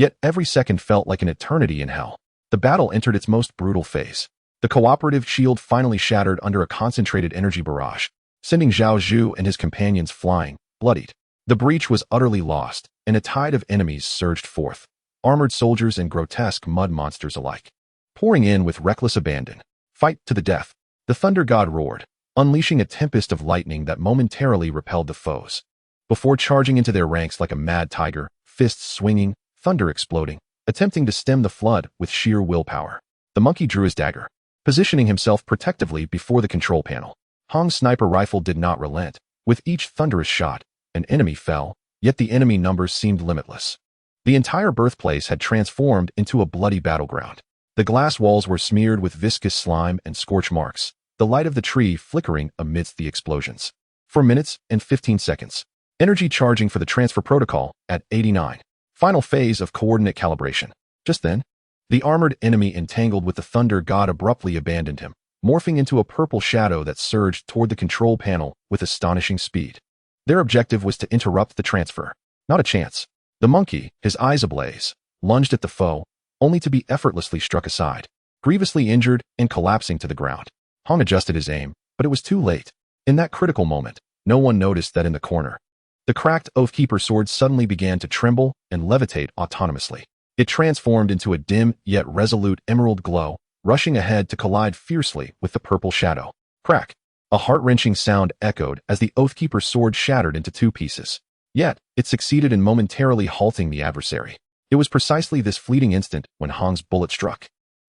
Yet every second felt like an eternity in hell. The battle entered its most brutal phase. The cooperative shield finally shattered under a concentrated energy barrage, sending Zhao Zhu and his companions flying, bloodied. The breach was utterly lost, and a tide of enemies surged forth, armored soldiers and grotesque mud monsters alike, pouring in with reckless abandon. Fight to the death, the thunder god roared, unleashing a tempest of lightning that momentarily repelled the foes. Before charging into their ranks like a mad tiger, fists swinging, thunder exploding, attempting to stem the flood with sheer willpower, the monkey drew his dagger, positioning himself protectively before the control panel. Hong's sniper rifle did not relent. With each thunderous shot, an enemy fell, yet the enemy numbers seemed limitless. The entire birthplace had transformed into a bloody battleground. The glass walls were smeared with viscous slime and scorch marks, the light of the tree flickering amidst the explosions. For minutes and 15 seconds. Energy charging for the transfer protocol at 89. Final phase of coordinate calibration. Just then, the armored enemy entangled with the thunder god abruptly abandoned him, morphing into a purple shadow that surged toward the control panel with astonishing speed. Their objective was to interrupt the transfer. Not a chance. The monkey, his eyes ablaze, lunged at the foe, only to be effortlessly struck aside, grievously injured and collapsing to the ground. Hong adjusted his aim, but it was too late. In that critical moment, no one noticed that in the corner, the cracked Oathkeeper sword suddenly began to tremble and levitate autonomously. It transformed into a dim yet resolute emerald glow, rushing ahead to collide fiercely with the purple shadow. Crack! A heart-wrenching sound echoed as the Oathkeeper's sword shattered into two pieces. Yet, it succeeded in momentarily halting the adversary. It was precisely this fleeting instant when Hong's bullet struck.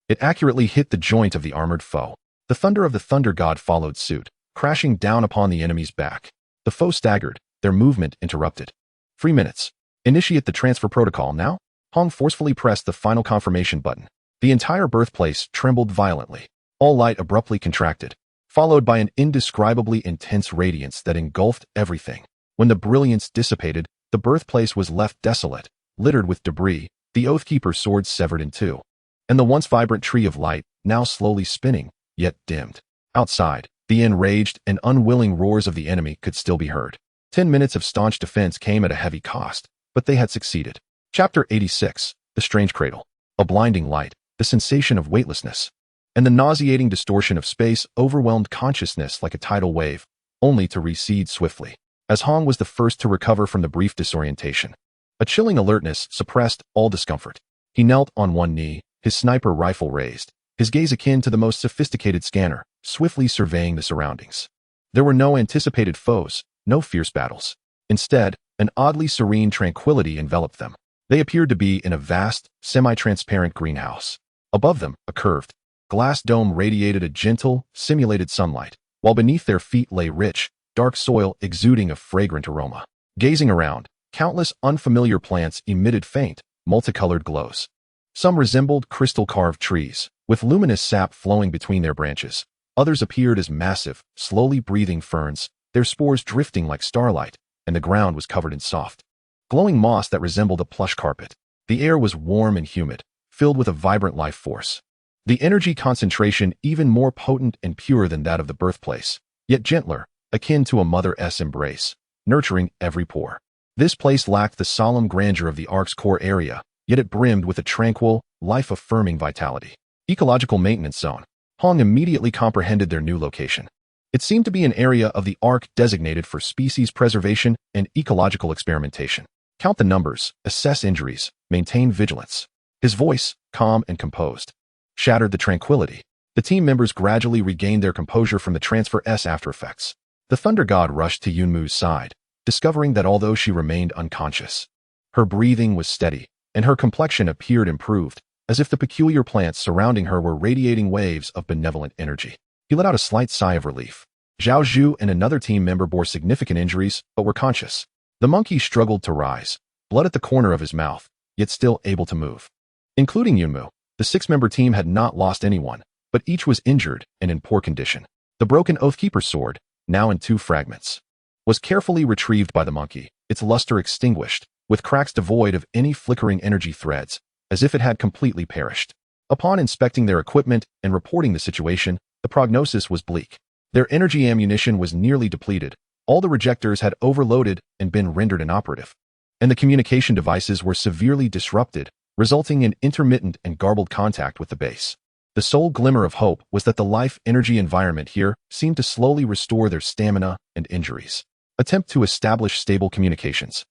It accurately hit the joint of the armored foe. The thunder of the Thunder God followed suit, crashing down upon the enemy's back. The foe staggered, their movement interrupted. 3 minutes. Initiate the transfer protocol now? Hong forcefully pressed the final confirmation button. The entire birthplace trembled violently. All light abruptly contracted, followed by an indescribably intense radiance that engulfed everything. When the brilliance dissipated, the birthplace was left desolate, littered with debris, the Oathkeeper's sword severed in two, and the once vibrant tree of light, now slowly spinning, yet dimmed. Outside, the enraged and unwilling roars of the enemy could still be heard. 10 minutes of staunch defense came at a heavy cost, but they had succeeded. Chapter 86, The Strange Cradle. A blinding light, the sensation of weightlessness, and the nauseating distortion of space overwhelmed consciousness like a tidal wave, only to recede swiftly. As Hong was the first to recover from the brief disorientation, a chilling alertness suppressed all discomfort. He knelt on one knee, his sniper rifle raised, his gaze akin to the most sophisticated scanner, swiftly surveying the surroundings. There were no anticipated foes, no fierce battles. Instead, an oddly serene tranquility enveloped them. They appeared to be in a vast, semi-transparent greenhouse. Above them, a curved, glass dome radiated a gentle, simulated sunlight, while beneath their feet lay rich, dark soil exuding a fragrant aroma. Gazing around, countless unfamiliar plants emitted faint, multicolored glows. Some resembled crystal-carved trees, with luminous sap flowing between their branches. Others appeared as massive, slowly breathing ferns, their spores drifting like starlight, and the ground was covered in soft, glowing moss that resembled a plush carpet. The air was warm and humid, filled with a vibrant life force. The energy concentration even more potent and pure than that of the birthplace, yet gentler, akin to a mother's embrace, nurturing every pore. This place lacked the solemn grandeur of the Ark's core area, yet it brimmed with a tranquil, life-affirming vitality. Ecological Maintenance Zone. Hong immediately comprehended their new location. It seemed to be an area of the Ark designated for species preservation and ecological experimentation. Count the numbers, assess injuries, maintain vigilance. His voice, calm and composed, shattered the tranquility. The team members gradually regained their composure from the transfer's aftereffects. The Thunder God rushed to Yunmu's side, discovering that although she remained unconscious, her breathing was steady, and her complexion appeared improved, as if the peculiar plants surrounding her were radiating waves of benevolent energy. He let out a slight sigh of relief. Zhao Zhu and another team member bore significant injuries, but were conscious. The monkey struggled to rise, blood at the corner of his mouth, yet still able to move. Including Yunmu, the 6-member team had not lost anyone, but each was injured and in poor condition. The broken Oathkeeper sword, now in 2 fragments, was carefully retrieved by the monkey, its luster extinguished, with cracks devoid of any flickering energy threads, as if it had completely perished. Upon inspecting their equipment and reporting the situation, the prognosis was bleak. Their energy ammunition was nearly depleted, all the rejectors had overloaded and been rendered inoperative, and the communication devices were severely disrupted, resulting in intermittent and garbled contact with the base. The sole glimmer of hope was that the life energy environment here seemed to slowly restore their stamina and injuries. Attempt to establish stable communications.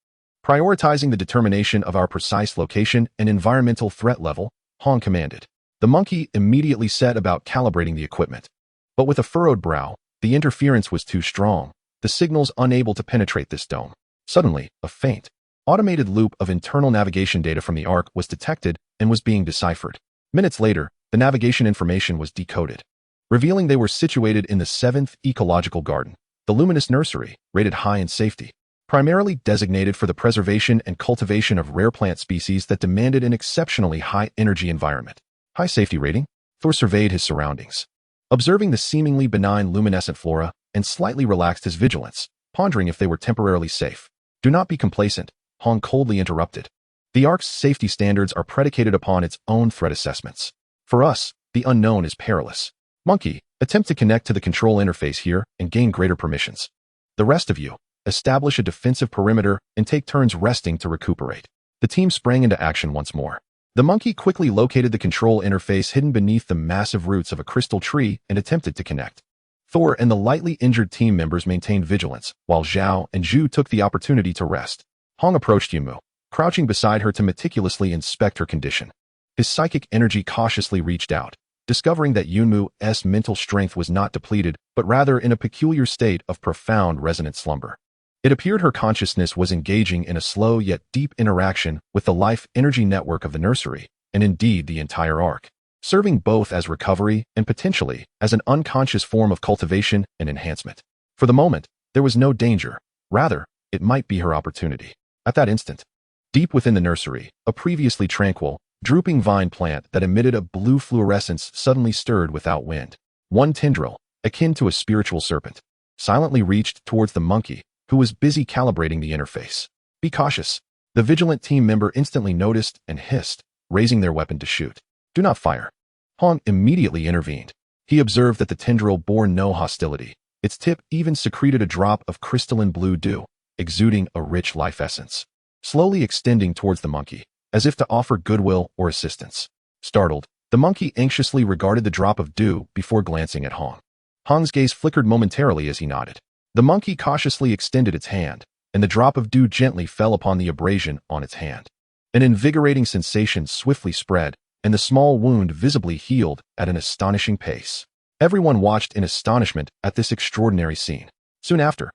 Prioritizing the determination of our precise location and environmental threat level, Han commanded. The monkey immediately set about calibrating the equipment. But with a furrowed brow, the interference was too strong, the signals unable to penetrate this dome. Suddenly, a faint, automated loop of internal navigation data from the Ark was detected and was being deciphered. Minutes later, the navigation information was decoded, revealing they were situated in the 7th ecological garden, the luminous nursery, rated high in safety, primarily designated for the preservation and cultivation of rare plant species that demanded an exceptionally high energy environment. High safety rating? Thor surveyed his surroundings, observing the seemingly benign luminescent flora, and slightly relaxed his vigilance, pondering if they were temporarily safe. Do not be complacent, Han coldly interrupted. The Ark's safety standards are predicated upon its own threat assessments. For us, the unknown is perilous. Monkey, attempt to connect to the control interface here and gain greater permissions. The rest of you, establish a defensive perimeter and take turns resting to recuperate. The team sprang into action once more. The monkey quickly located the control interface hidden beneath the massive roots of a crystal tree and attempted to connect. Thor and the lightly injured team members maintained vigilance, while Zhao and Zhu took the opportunity to rest. Hong approached Yunmu, crouching beside her to meticulously inspect her condition. His psychic energy cautiously reached out, discovering that Yunmu's mental strength was not depleted, but rather in a peculiar state of profound resonant slumber. It appeared her consciousness was engaging in a slow yet deep interaction with the life energy network of the nursery, and indeed the entire Ark, serving both as recovery and potentially as an unconscious form of cultivation and enhancement. For the moment, there was no danger. Rather, it might be her opportunity. At that instant, deep within the nursery, a previously tranquil, drooping vine plant that emitted a blue fluorescence suddenly stirred without wind. One tendril, akin to a spiritual serpent, silently reached towards the monkey, who was busy calibrating the interface. Be cautious. The vigilant team member instantly noticed and hissed, raising their weapon to shoot. Do not fire. Han immediately intervened. He observed that the tendril bore no hostility. Its tip even secreted a drop of crystalline blue dew, exuding a rich life essence, slowly extending towards the monkey, as if to offer goodwill or assistance. Startled, the monkey anxiously regarded the drop of dew before glancing at Han. Han's gaze flickered momentarily as he nodded. The monkey cautiously extended its hand, and the drop of dew gently fell upon the abrasion on its hand. An invigorating sensation swiftly spread, and the small wound visibly healed at an astonishing pace. Everyone watched in astonishment at this extraordinary scene. Soon after,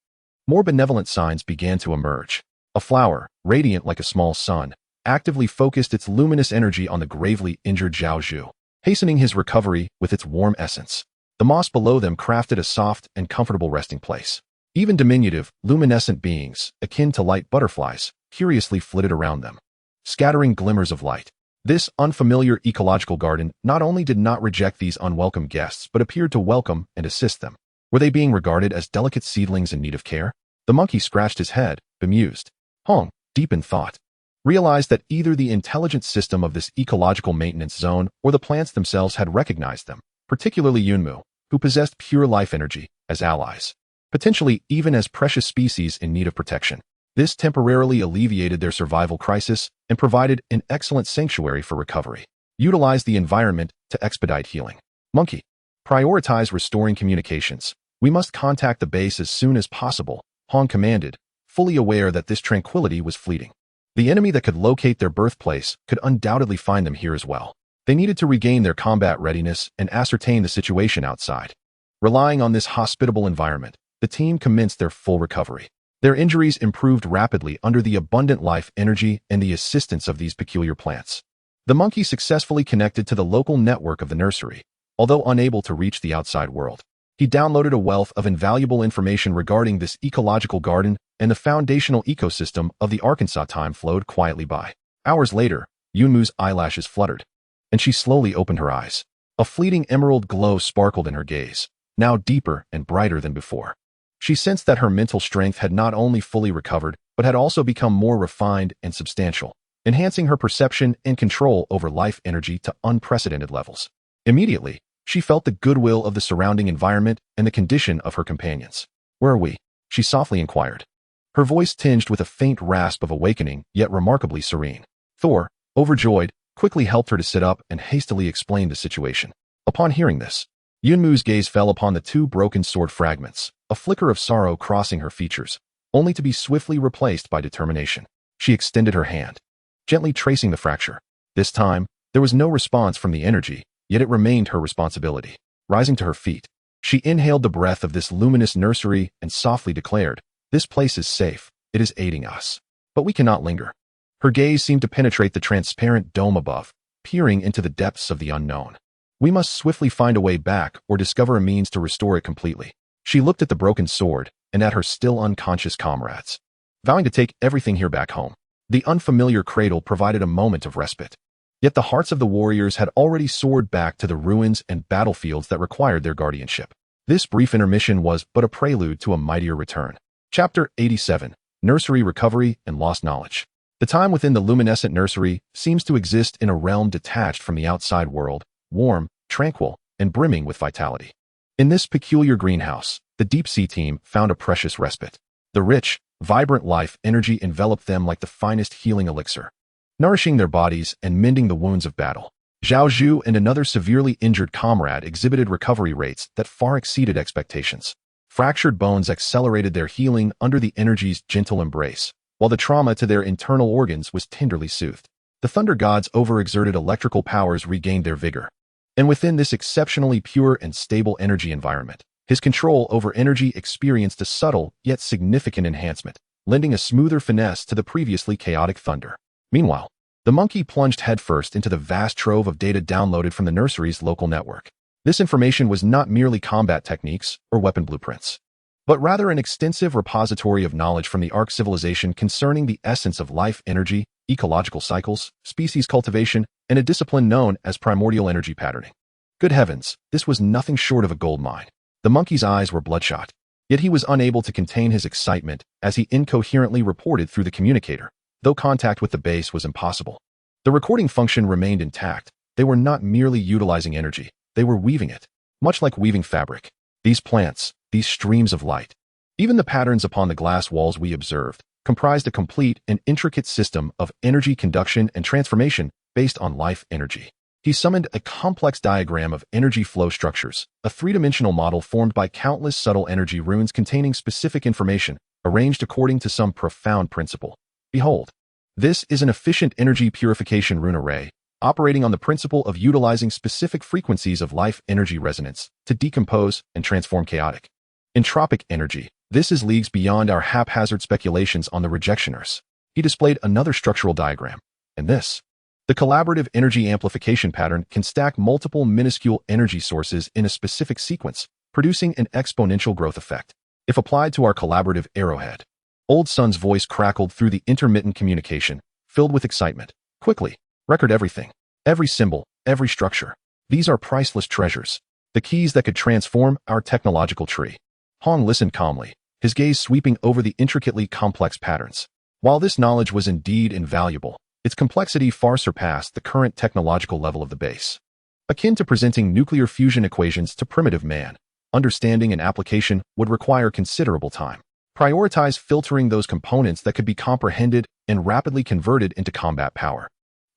more benevolent signs began to emerge. A flower, radiant like a small sun, actively focused its luminous energy on the gravely injured Zhao Zhu, hastening his recovery with its warm essence. The moss below them crafted a soft and comfortable resting place. Even diminutive, luminescent beings, akin to light butterflies, curiously flitted around them, scattering glimmers of light. This unfamiliar ecological garden not only did not reject these unwelcome guests but appeared to welcome and assist them. Were they being regarded as delicate seedlings in need of care? The monkey scratched his head, bemused. Hong, deep in thought, realized that either the intelligent system of this ecological maintenance zone or the plants themselves had recognized them, particularly Yunmu, who possessed pure life energy, as allies, potentially even as precious species in need of protection. This temporarily alleviated their survival crisis and provided an excellent sanctuary for recovery. Utilize the environment to expedite healing. Monkey, prioritize restoring communications. We must contact the base as soon as possible, Han commanded, fully aware that this tranquility was fleeting. The enemy that could locate their birthplace could undoubtedly find them here as well. They needed to regain their combat readiness and ascertain the situation outside. Relying on this hospitable environment, the team commenced their full recovery. Their injuries improved rapidly under the abundant life energy and the assistance of these peculiar plants. The monkey successfully connected to the local network of the nursery, although unable to reach the outside world. He downloaded a wealth of invaluable information regarding this ecological garden, and the foundational ecosystem of the Arkansas time flowed quietly by. Hours later, Yunmu's eyelashes fluttered, and she slowly opened her eyes. A fleeting emerald glow sparkled in her gaze, now deeper and brighter than before. She sensed that her mental strength had not only fully recovered, but had also become more refined and substantial, enhancing her perception and control over life energy to unprecedented levels. Immediately, she felt the goodwill of the surrounding environment and the condition of her companions. Where are we? She softly inquired, her voice tinged with a faint rasp of awakening, yet remarkably serene. Thor, overjoyed, quickly helped her to sit up and hastily explained the situation. Upon hearing this, Yunmu's gaze fell upon the two broken sword fragments, a flicker of sorrow crossing her features, only to be swiftly replaced by determination. She extended her hand, gently tracing the fracture. This time, there was no response from the energy, yet it remained her responsibility. Rising to her feet, she inhaled the breath of this luminous nursery and softly declared, "This place is safe, it is aiding us. But we cannot linger." Her gaze seemed to penetrate the transparent dome above, peering into the depths of the unknown. "We must swiftly find a way back or discover a means to restore it completely." She looked at the broken sword and at her still unconscious comrades, vowing to take everything here back home. The unfamiliar cradle provided a moment of respite. Yet the hearts of the warriors had already soared back to the ruins and battlefields that required their guardianship. This brief intermission was but a prelude to a mightier return. Chapter 87. Nursery Recovery and Lost Knowledge. The time within the luminescent nursery seems to exist in a realm detached from the outside world, warm, tranquil, and brimming with vitality. In this peculiar greenhouse, the deep-sea team found a precious respite. The rich, vibrant life energy enveloped them like the finest healing elixir, nourishing their bodies and mending the wounds of battle. Zhao Zhu and another severely injured comrade exhibited recovery rates that far exceeded expectations. Fractured bones accelerated their healing under the energy's gentle embrace, while the trauma to their internal organs was tenderly soothed. The Thunder God's overexerted electrical powers regained their vigor. And within this exceptionally pure and stable energy environment, his control over energy experienced a subtle yet significant enhancement, lending a smoother finesse to the previously chaotic thunder. Meanwhile, the monkey plunged headfirst into the vast trove of data downloaded from the nursery's local network. This information was not merely combat techniques or weapon blueprints, but rather an extensive repository of knowledge from the Ark civilization concerning the essence of life energy, ecological cycles, species cultivation, and a discipline known as primordial energy patterning. Good heavens, this was nothing short of a gold mine. The monkey's eyes were bloodshot, yet he was unable to contain his excitement as he incoherently reported through the communicator, though contact with the base was impossible. The recording function remained intact. They were not merely utilizing energy, they were weaving it, much like weaving fabric. These plants, these streams of light, even the patterns upon the glass walls we observed, comprised a complete and intricate system of energy conduction and transformation based on life energy. He summoned a complex diagram of energy flow structures, a three-dimensional model formed by countless subtle energy runes containing specific information, arranged according to some profound principle. Behold, this is an efficient energy purification rune array, operating on the principle of utilizing specific frequencies of life energy resonance to decompose and transform chaotic, entropic energy. This is leagues beyond our haphazard speculations on the rejectioners. He displayed another structural diagram, and this. The collaborative energy amplification pattern can stack multiple minuscule energy sources in a specific sequence, producing an exponential growth effect. If applied to our collaborative arrowhead, Old Sun's voice crackled through the intermittent communication, filled with excitement. Quickly, record everything. Every symbol, every structure. These are priceless treasures, the keys that could transform our technological tree. Hong listened calmly, his gaze sweeping over the intricately complex patterns. While this knowledge was indeed invaluable, its complexity far surpassed the current technological level of the base. Akin to presenting nuclear fusion equations to primitive man, understanding and application would require considerable time. Prioritize filtering those components that could be comprehended and rapidly converted into combat power.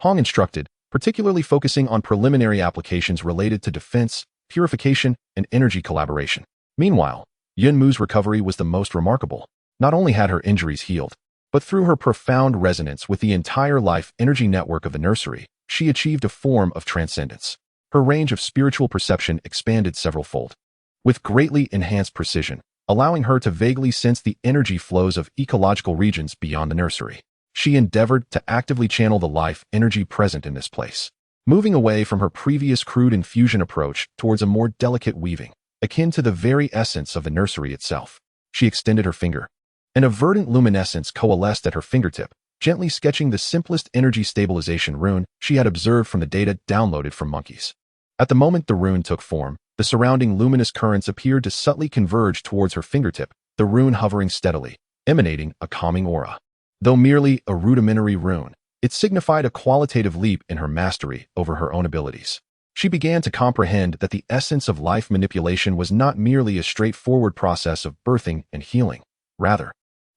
Hong instructed, particularly focusing on preliminary applications related to defense, purification, and energy collaboration. Meanwhile, Yunmu's recovery was the most remarkable. Not only had her injuries healed, but through her profound resonance with the entire life energy network of the nursery, she achieved a form of transcendence. Her range of spiritual perception expanded several-fold, with greatly enhanced precision, allowing her to vaguely sense the energy flows of ecological regions beyond the nursery. She endeavored to actively channel the life energy present in this place, moving away from her previous crude infusion approach towards a more delicate weaving, akin to the very essence of the nursery itself. She extended her finger. An verdant luminescence coalesced at her fingertip, gently sketching the simplest energy stabilization rune she had observed from the data downloaded from monkeys. At the moment the rune took form, the surrounding luminous currents appeared to subtly converge towards her fingertip, the rune hovering steadily, emanating a calming aura. Though merely a rudimentary rune, it signified a qualitative leap in her mastery over her own abilities. She began to comprehend that the essence of life manipulation was not merely a straightforward process of birthing and healing. Rather,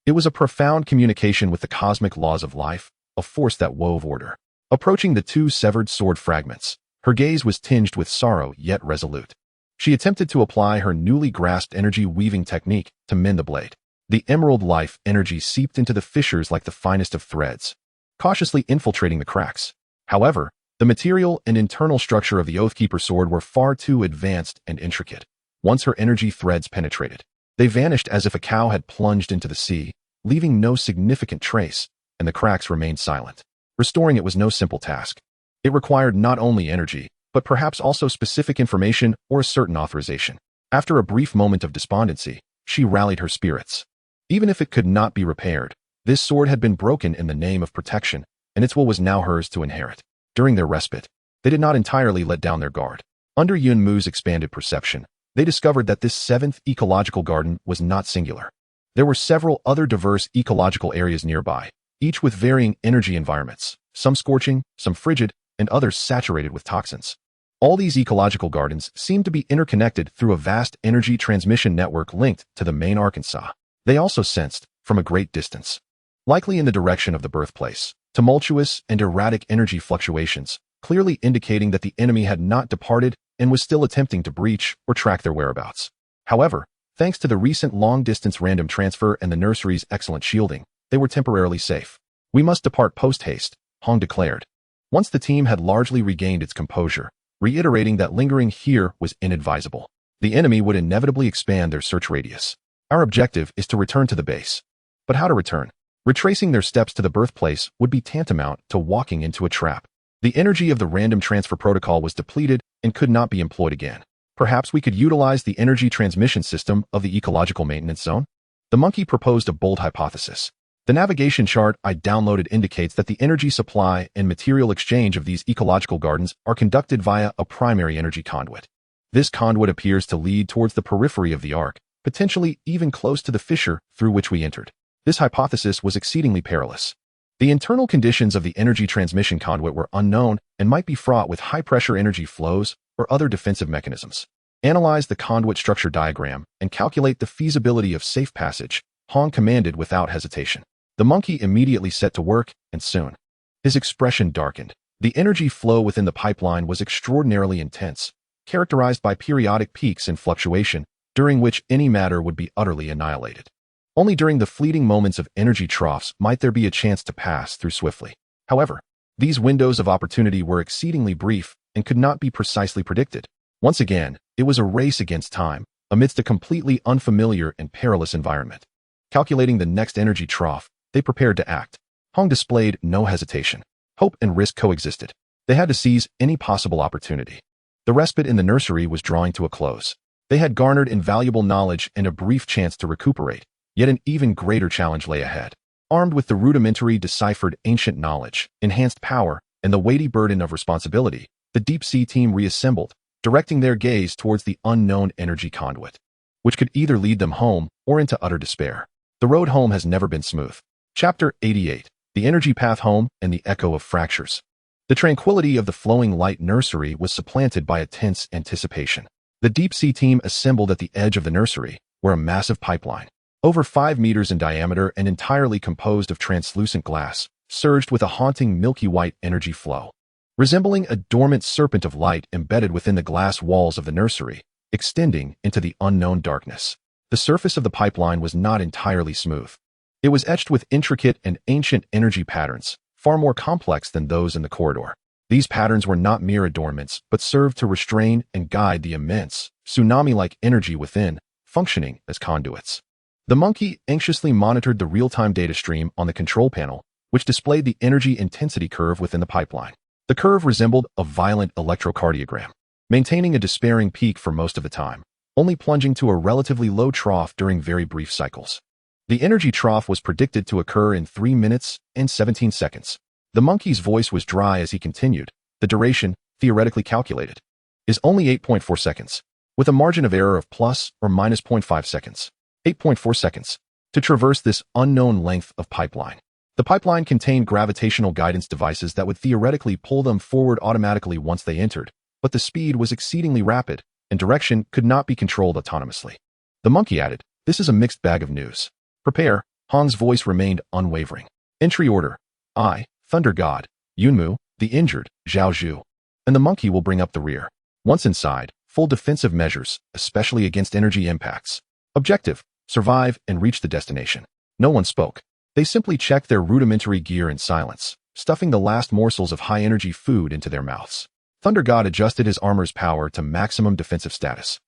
it was a profound communication with the cosmic laws of life, a force that wove order, Approaching the two severed sword fragments, her gaze was tinged with sorrow yet resolute. She attempted to apply her newly grasped energy weaving technique to mend the blade. The emerald life energy seeped into the fissures like the finest of threads, cautiously infiltrating the cracks. However, the material and internal structure of the Oathkeeper sword were far too advanced and intricate. Once her energy threads penetrated, they vanished as if a cow had plunged into the sea, leaving no significant trace, and the cracks remained silent. Restoring it was no simple task. It required not only energy, but perhaps also specific information or a certain authorization. After a brief moment of despondency, she rallied her spirits. Even if it could not be repaired, this sword had been broken in the name of protection, and its will was now hers to inherit. During their respite, they did not entirely let down their guard. Under Yunmu's expanded perception, they discovered that this seventh ecological garden was not singular. There were several other diverse ecological areas nearby, each with varying energy environments, some scorching, some frigid, and others saturated with toxins. All these ecological gardens seemed to be interconnected through a vast energy transmission network linked to the main Arkansas. They also sensed, from a great distance, likely in the direction of the birthplace, tumultuous and erratic energy fluctuations, clearly indicating that the enemy had not departed and was still attempting to breach or track their whereabouts. However, thanks to the recent long-distance random transfer and the nursery's excellent shielding, they were temporarily safe. "We must depart post-haste," Hong declared, once the team had largely regained its composure, reiterating that lingering here was inadvisable. The enemy would inevitably expand their search radius. "Our objective is to return to the base." But how to return? Retracing their steps to the birthplace would be tantamount to walking into a trap. The energy of the random transfer protocol was depleted and could not be employed again. Perhaps we could utilize the energy transmission system of the ecological maintenance zone? The monkey proposed a bold hypothesis. The navigation chart I downloaded indicates that the energy supply and material exchange of these ecological gardens are conducted via a primary energy conduit. This conduit appears to lead towards the periphery of the Ark, potentially even close to the fissure through which we entered. This hypothesis was exceedingly perilous. The internal conditions of the energy transmission conduit were unknown and might be fraught with high-pressure energy flows or other defensive mechanisms. Analyze the conduit structure diagram and calculate the feasibility of safe passage, Hong commanded without hesitation. The monkey immediately set to work, and soon, his expression darkened. The energy flow within the pipeline was extraordinarily intense, characterized by periodic peaks and fluctuation, during which any matter would be utterly annihilated. Only during the fleeting moments of energy troughs might there be a chance to pass through swiftly. However, these windows of opportunity were exceedingly brief and could not be precisely predicted. Once again, it was a race against time, amidst a completely unfamiliar and perilous environment. Calculating the next energy trough, they prepared to act. Hong displayed no hesitation. Hope and risk coexisted. They had to seize any possible opportunity. The respite in the nursery was drawing to a close. They had garnered invaluable knowledge and a brief chance to recuperate, yet an even greater challenge lay ahead. Armed with the rudimentary deciphered ancient knowledge, enhanced power, and the weighty burden of responsibility, the deep-sea team reassembled, directing their gaze towards the unknown energy conduit, which could either lead them home or into utter despair. The road home has never been smooth. Chapter 88. The Energy Path Home and the Echo of Fractures. The tranquility of the flowing light nursery was supplanted by a tense anticipation. The deep-sea team assembled at the edge of the nursery, where a massive pipeline, over 5 meters in diameter and entirely composed of translucent glass, surged with a haunting milky white energy flow. Resembling a dormant serpent of light embedded within the glass walls of the nursery, extending into the unknown darkness. The surface of the pipeline was not entirely smooth. It was etched with intricate and ancient energy patterns, far more complex than those in the corridor. These patterns were not mere adornments, but served to restrain and guide the immense, tsunami-like energy within, functioning as conduits. The monkey anxiously monitored the real-time data stream on the control panel, which displayed the energy intensity curve within the pipeline. The curve resembled a violent electrocardiogram, maintaining a despairing peak for most of the time, only plunging to a relatively low trough during very brief cycles. The energy trough was predicted to occur in 3 minutes and 17 seconds. The monkey's voice was dry as he continued. The duration, theoretically calculated, is only 8.4 seconds, with a margin of error of plus or minus 0.5 seconds. 8.4 seconds. To traverse this unknown length of pipeline. The pipeline contained gravitational guidance devices that would theoretically pull them forward automatically once they entered, but the speed was exceedingly rapid, and direction could not be controlled autonomously. The monkey added, "This is a mixed bag of news. Prepare." Hong's voice remained unwavering. "Entry order. I, Thunder God, Yunmu, the injured, Zhao Zhu, and the monkey will bring up the rear. Once inside, full defensive measures, especially against energy impacts. Objective: survive and reach the destination. No one spoke. They simply checked their rudimentary gear in silence, stuffing the last morsels of high-energy food into their mouths. Thunder God adjusted his armor's power to maximum defensive status.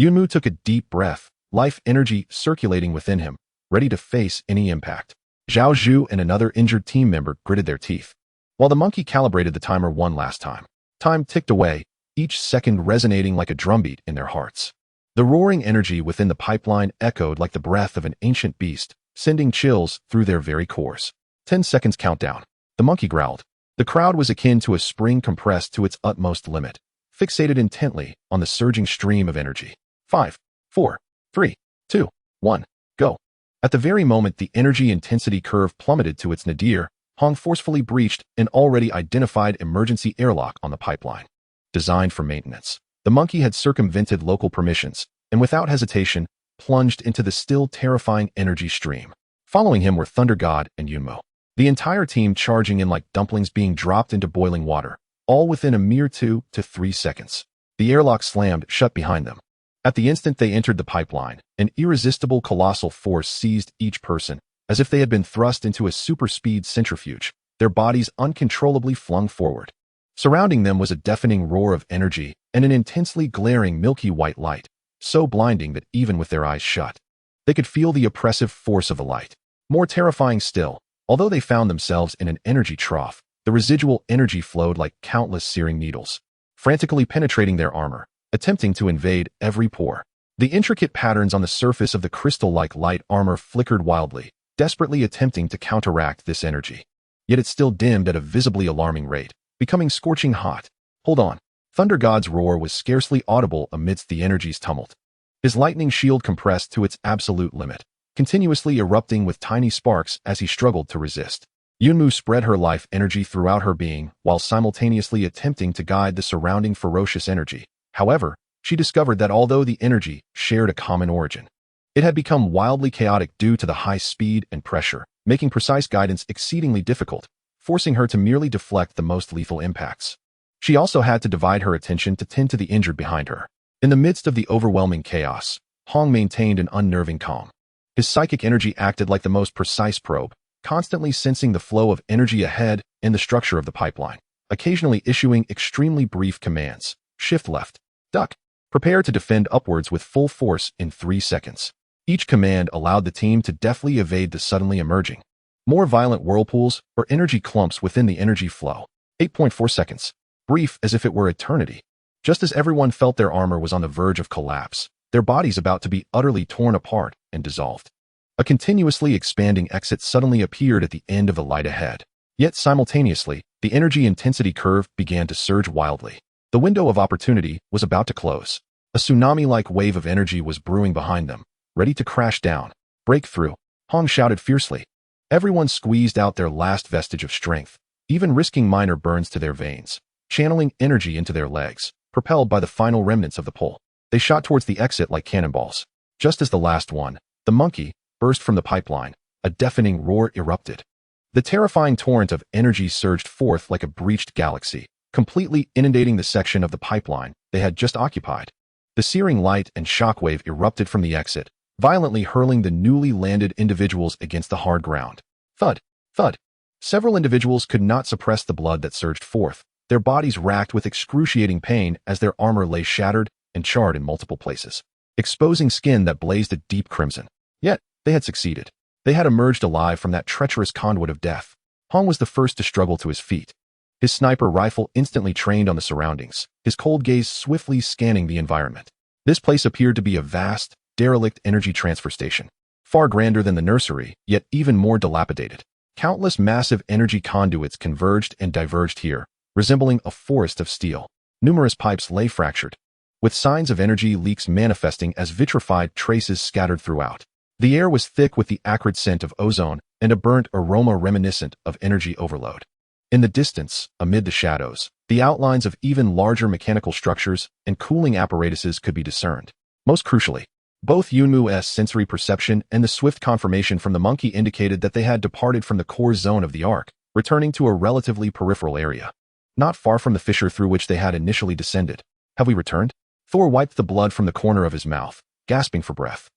Yunmu took a deep breath, life energy circulating within him, ready to face any impact. Zhao Zhu and another injured team member gritted their teeth, while the monkey calibrated the timer one last time. Time ticked away, each second resonating like a drumbeat in their hearts. The roaring energy within the pipeline echoed like the breath of an ancient beast, sending chills through their very cores. 10 seconds countdown. The monkey growled. The crowd was akin to a spring compressed to its utmost limit, fixated intently on the surging stream of energy. 5, 4, 3, 2, 1, go. At the very moment the energy intensity curve plummeted to its nadir, Hong forcefully breached an already identified emergency airlock on the pipeline. Designed for maintenance, the monkey had circumvented local permissions, and without hesitation, plunged into the still terrifying energy stream. Following him were Thunder God and Yunmo, the entire team charging in like dumplings being dropped into boiling water, all within a mere 2 to 3 seconds. The airlock slammed shut behind them. At the instant they entered the pipeline, an irresistible colossal force seized each person, as if they had been thrust into a super-speed centrifuge, their bodies uncontrollably flung forward. Surrounding them was a deafening roar of energy and an intensely glaring milky white light, so blinding that even with their eyes shut, they could feel the oppressive force of the light. More terrifying still, although they found themselves in an energy trough, the residual energy flowed like countless searing needles, frantically penetrating their armor, attempting to invade every pore. The intricate patterns on the surface of the crystal-like light armor flickered wildly, desperately attempting to counteract this energy. Yet it still dimmed at a visibly alarming rate, becoming scorching hot. Hold on. Thunder God's roar was scarcely audible amidst the energy's tumult. His lightning shield compressed to its absolute limit, continuously erupting with tiny sparks as he struggled to resist. Yunmu spread her life energy throughout her being, while simultaneously attempting to guide the surrounding ferocious energy. However, she discovered that although the energy shared a common origin, it had become wildly chaotic due to the high speed and pressure, making precise guidance exceedingly difficult, forcing her to merely deflect the most lethal impacts. She also had to divide her attention to tend to the injured behind her. In the midst of the overwhelming chaos, Hong maintained an unnerving calm. His psychic energy acted like the most precise probe, constantly sensing the flow of energy ahead and the structure of the pipeline, occasionally issuing extremely brief commands. Shift left. Duck. Prepare to defend upwards with full force in 3 seconds. Each command allowed the team to deftly evade the suddenly emerging, more violent whirlpools or energy clumps within the energy flow. 8.4 seconds. Brief as if it were eternity. Just as everyone felt their armor was on the verge of collapse, their bodies about to be utterly torn apart and dissolved. A continuously expanding exit suddenly appeared at the end of the light ahead. Yet simultaneously, the energy intensity curve began to surge wildly. The window of opportunity was about to close. A tsunami-like wave of energy was brewing behind them, ready to crash down. Break through. Hong shouted fiercely. Everyone squeezed out their last vestige of strength, even risking minor burns to their veins, channeling energy into their legs, propelled by the final remnants of the pull. They shot towards the exit like cannonballs. Just as the last one, the monkey, burst from the pipeline, a deafening roar erupted. The terrifying torrent of energy surged forth like a breached galaxy, completely inundating the section of the pipeline they had just occupied. The searing light and shockwave erupted from the exit, violently hurling the newly landed individuals against the hard ground. Thud, thud. Several individuals could not suppress the blood that surged forth, their bodies racked with excruciating pain as their armor lay shattered and charred in multiple places, exposing skin that blazed a deep crimson. Yet, they had succeeded. They had emerged alive from that treacherous conduit of death. Hong was the first to struggle to his feet. His sniper rifle instantly trained on the surroundings, his cold gaze swiftly scanning the environment. This place appeared to be a vast, derelict energy transfer station, far grander than the nursery, yet even more dilapidated. Countless massive energy conduits converged and diverged here, resembling a forest of steel. Numerous pipes lay fractured, with signs of energy leaks manifesting as vitrified traces scattered throughout. The air was thick with the acrid scent of ozone and a burnt aroma reminiscent of energy overload. In the distance, amid the shadows, the outlines of even larger mechanical structures and cooling apparatuses could be discerned. Most crucially, both Yunmu's sensory perception and the swift confirmation from the monkey indicated that they had departed from the core zone of the Ark, returning to a relatively peripheral area. not far from the fissure through which they had initially descended. Have we returned? Thor wiped the blood from the corner of his mouth, gasping for breath,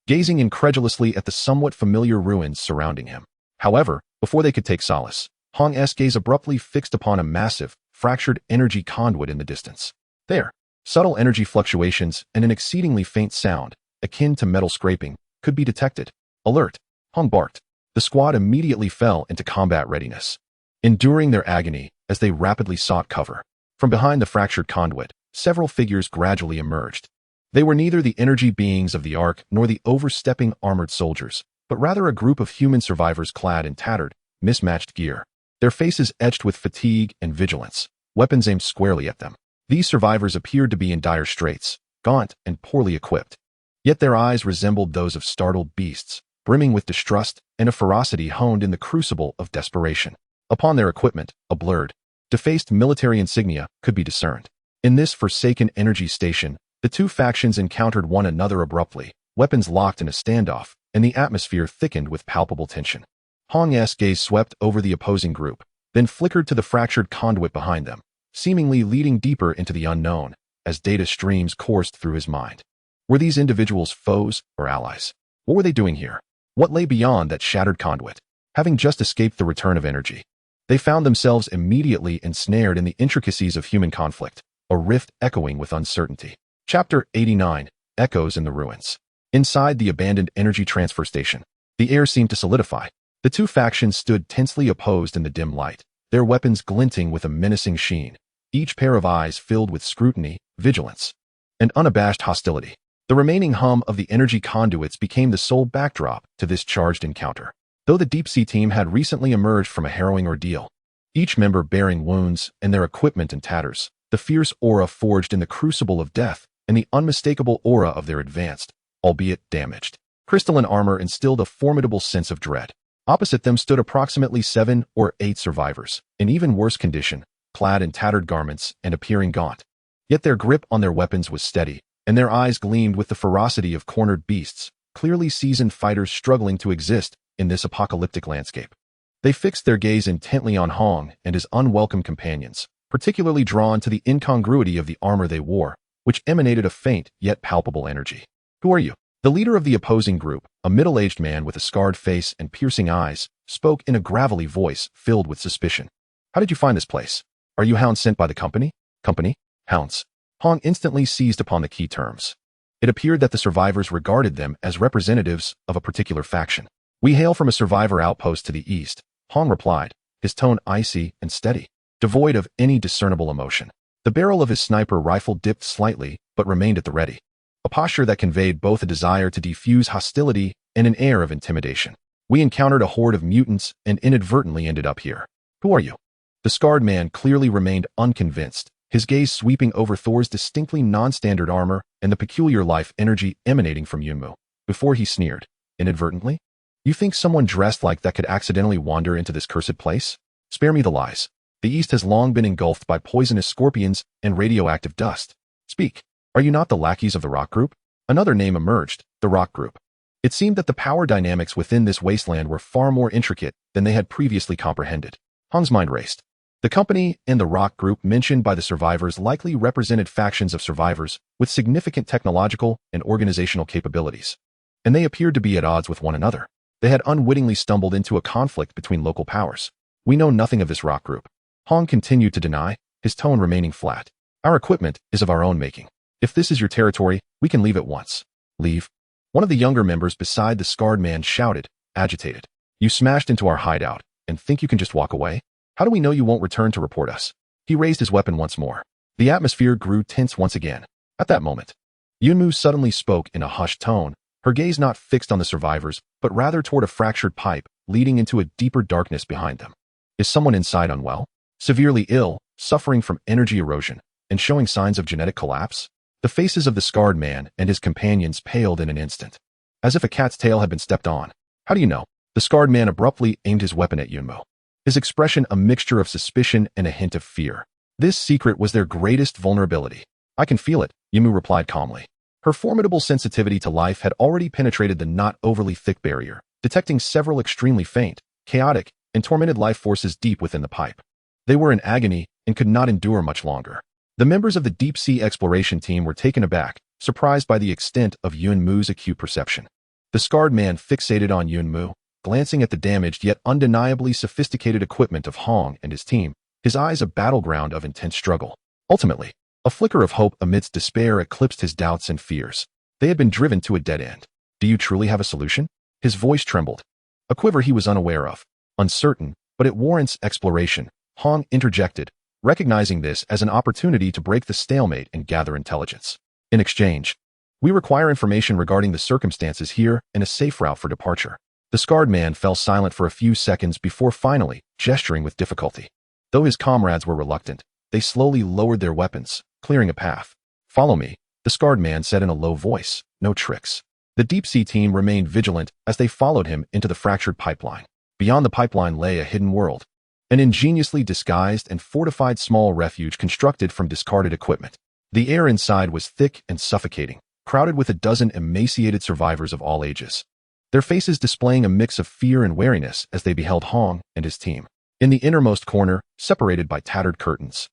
gazing incredulously at the somewhat familiar ruins surrounding him. However, before they could take solace, Hong's gaze abruptly fixed upon a massive, fractured energy conduit in the distance. There, subtle energy fluctuations and an exceedingly faint sound, akin to metal scraping, could be detected. Alert! Hong barked. The squad immediately fell into combat readiness, enduring their agony as they rapidly sought cover. From behind the fractured conduit, several figures gradually emerged. They were neither the energy beings of the Ark nor the overstepping armored soldiers, but rather a group of human survivors clad in tattered, mismatched gear, their faces etched with fatigue and vigilance, weapons aimed squarely at them. These survivors appeared to be in dire straits, gaunt and poorly equipped. Yet their eyes resembled those of startled beasts, brimming with distrust and a ferocity honed in the crucible of desperation. Upon their equipment, a blurred, defaced military insignia could be discerned. In this forsaken energy station, the two factions encountered one another abruptly, weapons locked in a standoff, and the atmosphere thickened with palpable tension. Hong's gaze swept over the opposing group, then flickered to the fractured conduit behind them, seemingly leading deeper into the unknown, as data streams coursed through his mind. Were these individuals foes or allies? What were they doing here? What lay beyond that shattered conduit? Having just escaped the return of energy, they found themselves immediately ensnared in the intricacies of human conflict, a rift echoing with uncertainty. Chapter 89, Echoes in the Ruins. Inside the abandoned energy transfer station, the air seemed to solidify. The two factions stood tensely opposed in the dim light, their weapons glinting with a menacing sheen, each pair of eyes filled with scrutiny, vigilance, and unabashed hostility. The remaining hum of the energy conduits became the sole backdrop to this charged encounter. Though the deep-sea team had recently emerged from a harrowing ordeal, each member bearing wounds and their equipment in tatters, the fierce aura forged in the crucible of death and the unmistakable aura of their advanced, albeit damaged, crystalline armor instilled a formidable sense of dread. Opposite them stood approximately 7 or 8 survivors, in even worse condition, clad in tattered garments and appearing gaunt. Yet their grip on their weapons was steady, and their eyes gleamed with the ferocity of cornered beasts, clearly seasoned fighters struggling to exist in this apocalyptic landscape. They fixed their gaze intently on Hong and his unwelcome companions, particularly drawn to the incongruity of the armor they wore, which emanated a faint yet palpable energy. "Who are you?" The leader of the opposing group, a middle-aged man with a scarred face and piercing eyes, spoke in a gravelly voice filled with suspicion. "How did you find this place? Are you hounds sent by the company?" "Company? Hounds?" Hong instantly seized upon the key terms. It appeared that the survivors regarded them as representatives of a particular faction. "We hail from a survivor outpost to the east," Hong replied, his tone icy and steady, devoid of any discernible emotion. The barrel of his sniper rifle dipped slightly, but remained at the ready, a posture that conveyed both a desire to defuse hostility and an air of intimidation. "We encountered a horde of mutants and inadvertently ended up here." "Who are you?" The scarred man clearly remained unconvinced, his gaze sweeping over Thor's distinctly non-standard armor and the peculiar life energy emanating from Yunmu, before he sneered. "Inadvertently? You think someone dressed like that could accidentally wander into this cursed place? Spare me the lies. The East has long been engulfed by poisonous scorpions and radioactive dust. Speak. Are you not the lackeys of the Rock Group?" Another name emerged, the Rock Group. It seemed that the power dynamics within this wasteland were far more intricate than they had previously comprehended. Hong's mind raced. The company and the Rock Group mentioned by the survivors likely represented factions of survivors with significant technological and organizational capabilities, and they appeared to be at odds with one another. They had unwittingly stumbled into a conflict between local powers. "We know nothing of this Rock Group," Hong continued to deny, his tone remaining flat. "Our equipment is of our own making. If this is your territory, we can leave at once." "Leave?" One of the younger members beside the scarred man shouted, agitated. "You smashed into our hideout and think you can just walk away? How do we know you won't return to report us?" He raised his weapon once more. The atmosphere grew tense once again. At that moment, Yunmu suddenly spoke in a hushed tone, her gaze not fixed on the survivors, but rather toward a fractured pipe leading into a deeper darkness behind them. "Is someone inside unwell? Severely ill, suffering from energy erosion, and showing signs of genetic collapse?" The faces of the scarred man and his companions paled in an instant, as if a cat's tail had been stepped on. "How do you know?" The scarred man abruptly aimed his weapon at Yunmu, his expression a mixture of suspicion and a hint of fear. This secret was their greatest vulnerability. "I can feel it," Yunmu replied calmly. Her formidable sensitivity to life had already penetrated the not overly thick barrier, detecting several extremely faint, chaotic, and tormented life forces deep within the pipe. They were in agony, and could not endure much longer. The members of the deep-sea exploration team were taken aback, surprised by the extent of Yunmu's acute perception. The scarred man fixated on Yunmu, glancing at the damaged yet undeniably sophisticated equipment of Hong and his team, his eyes a battleground of intense struggle. Ultimately, a flicker of hope amidst despair eclipsed his doubts and fears. They had been driven to a dead end. Do you truly have a solution? His voice trembled. A quiver he was unaware of. Uncertain, but it warrants exploration, Hong interjected, recognizing this as an opportunity to break the stalemate and gather intelligence. In exchange, we require information regarding the circumstances here and a safe route for departure. The scarred man fell silent for a few seconds before finally gesturing with difficulty. Though his comrades were reluctant, they slowly lowered their weapons, clearing a path. Follow me, the scarred man said in a low voice. No tricks. The deep-sea team remained vigilant as they followed him into the fractured pipeline. Beyond the pipeline lay a hidden world, an ingeniously disguised and fortified small refuge constructed from discarded equipment. The air inside was thick and suffocating, crowded with a dozen emaciated survivors of all ages, their faces displaying a mix of fear and wariness as they beheld Hong and his team. In the innermost corner, separated by tattered curtains,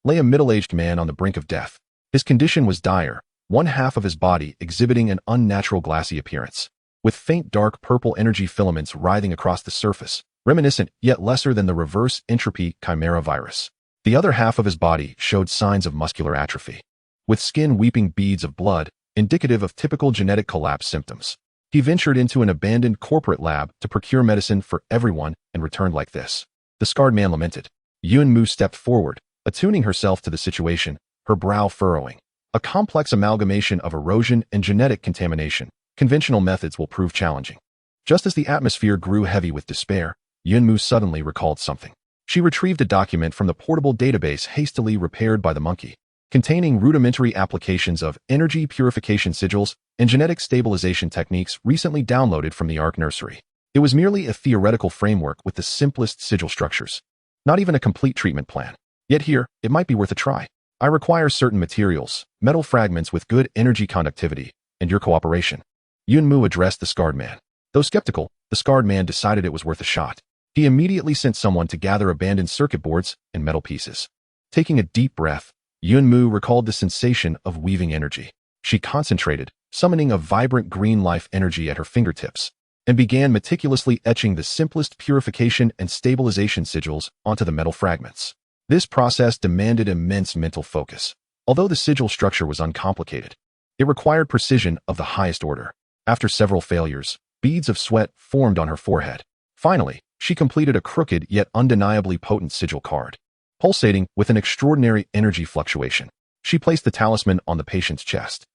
lay a middle-aged man on the brink of death. His condition was dire, one half of his body exhibiting an unnatural glassy appearance, with faint dark purple energy filaments writhing across the surface, reminiscent yet lesser than the reverse entropy chimera virus. The other half of his body showed signs of muscular atrophy, with skin weeping beads of blood, indicative of typical genetic collapse symptoms. He ventured into an abandoned corporate lab to procure medicine for everyone and returned like this. The scarred man lamented. Yunmu stepped forward, attuning herself to the situation, her brow furrowing. A complex amalgamation of erosion and genetic contamination. Conventional methods will prove challenging. Just as the atmosphere grew heavy with despair, Yunmu suddenly recalled something. She retrieved a document from the portable database hastily repaired by the monkey, containing rudimentary applications of energy purification sigils and genetic stabilization techniques recently downloaded from the Ark nursery. It was merely a theoretical framework with the simplest sigil structures, not even a complete treatment plan. Yet here, it might be worth a try. I require certain materials, metal fragments with good energy conductivity, and your cooperation. Yunmu addressed the scarred man. Though skeptical, the scarred man decided it was worth a shot. He immediately sent someone to gather abandoned circuit boards and metal pieces. Taking a deep breath, Yunmu recalled the sensation of weaving energy. She concentrated, summoning a vibrant green life energy at her fingertips, and began meticulously etching the simplest purification and stabilization sigils onto the metal fragments. This process demanded immense mental focus. Although the sigil structure was uncomplicated, it required precision of the highest order. After several failures, beads of sweat formed on her forehead. Finally, she completed a crooked yet undeniably potent sigil card, pulsating with an extraordinary energy fluctuation. She placed the talisman on the patient's chest,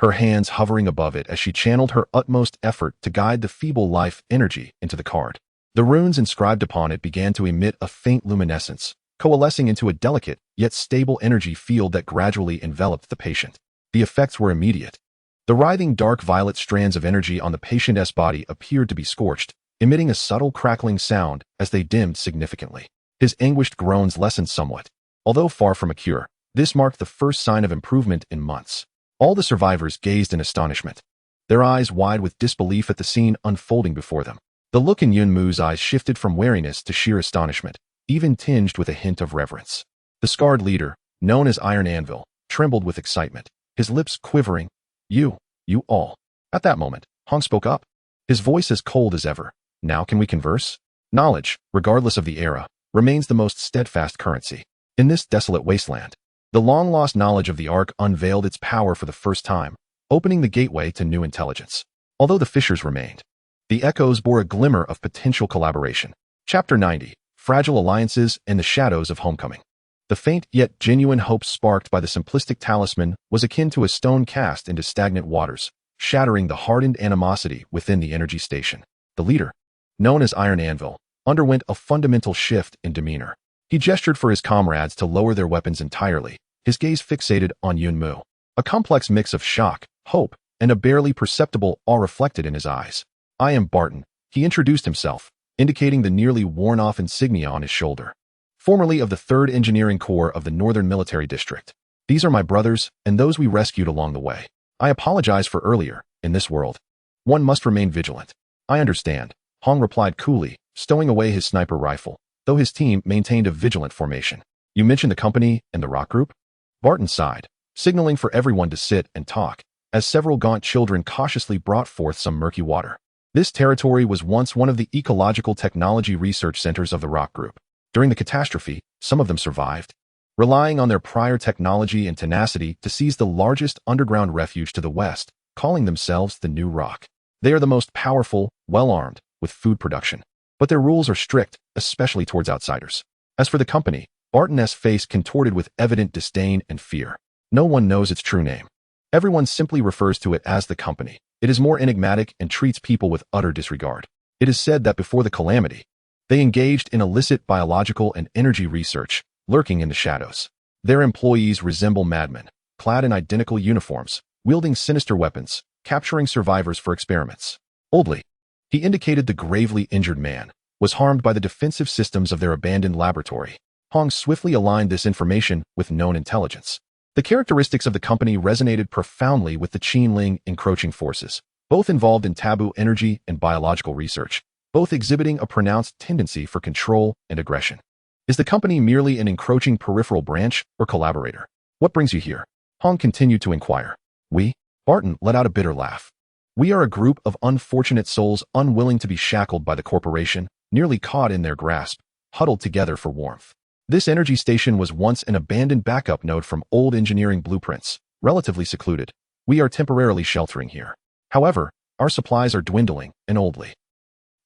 her hands hovering above it as she channeled her utmost effort to guide the feeble life energy into the card. The runes inscribed upon it began to emit a faint luminescence, coalescing into a delicate yet stable energy field that gradually enveloped the patient. The effects were immediate. The writhing dark violet strands of energy on the patient's body appeared to be scorched, emitting a subtle crackling sound as they dimmed significantly. His anguished groans lessened somewhat. Although far from a cure, this marked the first sign of improvement in months. All the survivors gazed in astonishment, their eyes wide with disbelief at the scene unfolding before them. The look in Yunmu's eyes shifted from wariness to sheer astonishment, even tinged with a hint of reverence. The scarred leader, known as Iron Anvil, trembled with excitement, his lips quivering. You all. At that moment, Hong spoke up, his voice as cold as ever. Now can we converse? Knowledge, regardless of the era, remains the most steadfast currency. In this desolate wasteland, the long-lost knowledge of the Ark unveiled its power for the first time, opening the gateway to new intelligence. Although the fissures remained, the echoes bore a glimmer of potential collaboration. Chapter 90, Fragile Alliances and the Shadows of Homecoming. The faint yet genuine hope sparked by the simplistic talisman was akin to a stone cast into stagnant waters, shattering the hardened animosity within the energy station. The leader, known as Iron Anvil, underwent a fundamental shift in demeanor. He gestured for his comrades to lower their weapons entirely, his gaze fixated on Yunmu. A complex mix of shock, hope, and a barely perceptible awe reflected in his eyes. I am Barton, he introduced himself, indicating the nearly worn-off insignia on his shoulder. Formerly of the 3rd Engineering Corps of the Northern Military District. These are my brothers and those we rescued along the way. I apologize for earlier. In this world, one must remain vigilant. I understand, Hong replied coolly, stowing away his sniper rifle, though his team maintained a vigilant formation. You mentioned the company and the rock group? Barton sighed, signaling for everyone to sit and talk, as several gaunt children cautiously brought forth some murky water. This territory was once one of the ecological technology research centers of the rock group. During the catastrophe, some of them survived, relying on their prior technology and tenacity to seize the largest underground refuge to the west, calling themselves the New Rock. They are the most powerful, well-armed, with food production. But their rules are strict, especially towards outsiders. As for the company, Barton's face contorted with evident disdain and fear. No one knows its true name. Everyone simply refers to it as the company. It is more enigmatic and treats people with utter disregard. It is said that before the calamity, they engaged in illicit biological and energy research, lurking in the shadows. Their employees resemble madmen, clad in identical uniforms, wielding sinister weapons, capturing survivors for experiments. Oldley, he indicated the gravely injured man, was harmed by the defensive systems of their abandoned laboratory. Hong swiftly aligned this information with known intelligence. The characteristics of the company resonated profoundly with the Qinling encroaching forces, both involved in taboo energy and biological research, both exhibiting a pronounced tendency for control and aggression. Is the company merely an encroaching peripheral branch or collaborator? What brings you here? Hong continued to inquire. We? Barton let out a bitter laugh. We are a group of unfortunate souls unwilling to be shackled by the corporation, nearly caught in their grasp, huddled together for warmth. This energy station was once an abandoned backup node from old engineering blueprints, relatively secluded. We are temporarily sheltering here. However, our supplies are dwindling, and Oldley.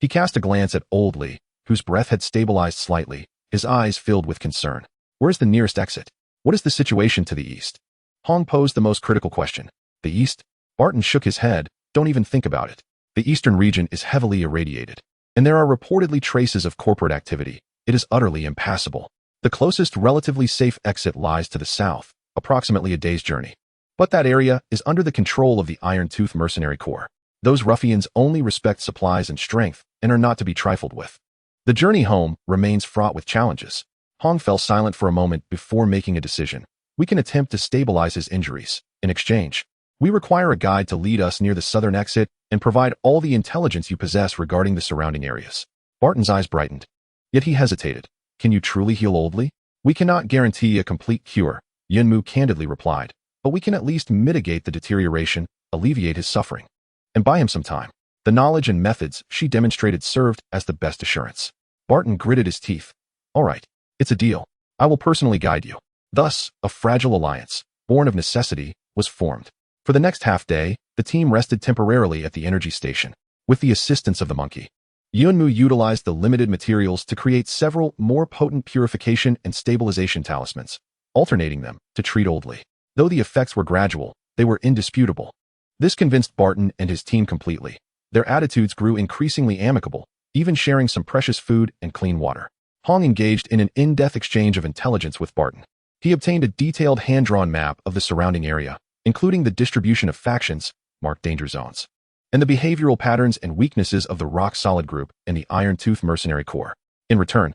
He cast a glance at Oldley, whose breath had stabilized slightly, his eyes filled with concern. Where's the nearest exit? What is the situation to the east? Hong posed the most critical question. The east? Barton shook his head. Don't even think about it. The eastern region is heavily irradiated, and there are reportedly traces of corporate activity. It is utterly impassable. The closest relatively safe exit lies to the south, approximately a day's journey. But that area is under the control of the Iron Tooth Mercenary Corps. Those ruffians only respect supplies and strength and are not to be trifled with. The journey home remains fraught with challenges. Hong fell silent for a moment before making a decision. We can attempt to stabilize his injuries. In exchange, we require a guide to lead us near the southern exit and provide all the intelligence you possess regarding the surrounding areas. Barton's eyes brightened. Yet he hesitated. Can you truly heal Oldley? We cannot guarantee a complete cure, Yunmu candidly replied, but we can at least mitigate the deterioration, alleviate his suffering, and buy him some time. The knowledge and methods she demonstrated served as the best assurance. Barton gritted his teeth. All right, it's a deal. I will personally guide you. Thus, a fragile alliance, born of necessity, was formed. For the next half-day, the team rested temporarily at the energy station, with the assistance of the monkey. Yunmu utilized the limited materials to create several more potent purification and stabilization talismans, alternating them to treat Oldley. Though the effects were gradual, they were indisputable. This convinced Barton and his team completely. Their attitudes grew increasingly amicable, even sharing some precious food and clean water. Hong engaged in an in-depth exchange of intelligence with Barton. He obtained a detailed hand-drawn map of the surrounding area, including the distribution of factions, marked danger zones, and the behavioral patterns and weaknesses of the rock-solid group and the Iron Tooth Mercenary Corps. In return,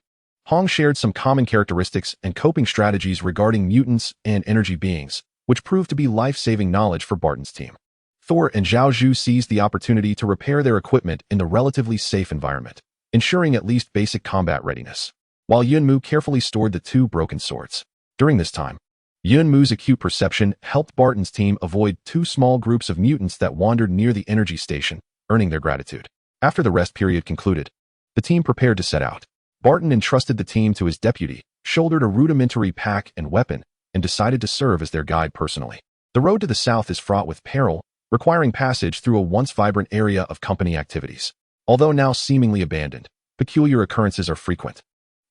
Hong shared some common characteristics and coping strategies regarding mutants and energy beings, which proved to be life-saving knowledge for Barton's team. Thor and Zhao Zhu seized the opportunity to repair their equipment in the relatively safe environment, ensuring at least basic combat readiness, while Yunmu carefully stored the two broken swords. During this time, Yunmu's acute perception helped Barton's team avoid two small groups of mutants that wandered near the energy station, earning their gratitude. After the rest period concluded, the team prepared to set out. Barton entrusted the team to his deputy, shouldered a rudimentary pack and weapon, and decided to serve as their guide personally. The road to the south is fraught with peril, requiring passage through a once vibrant area of company activities. Although now seemingly abandoned, peculiar occurrences are frequent,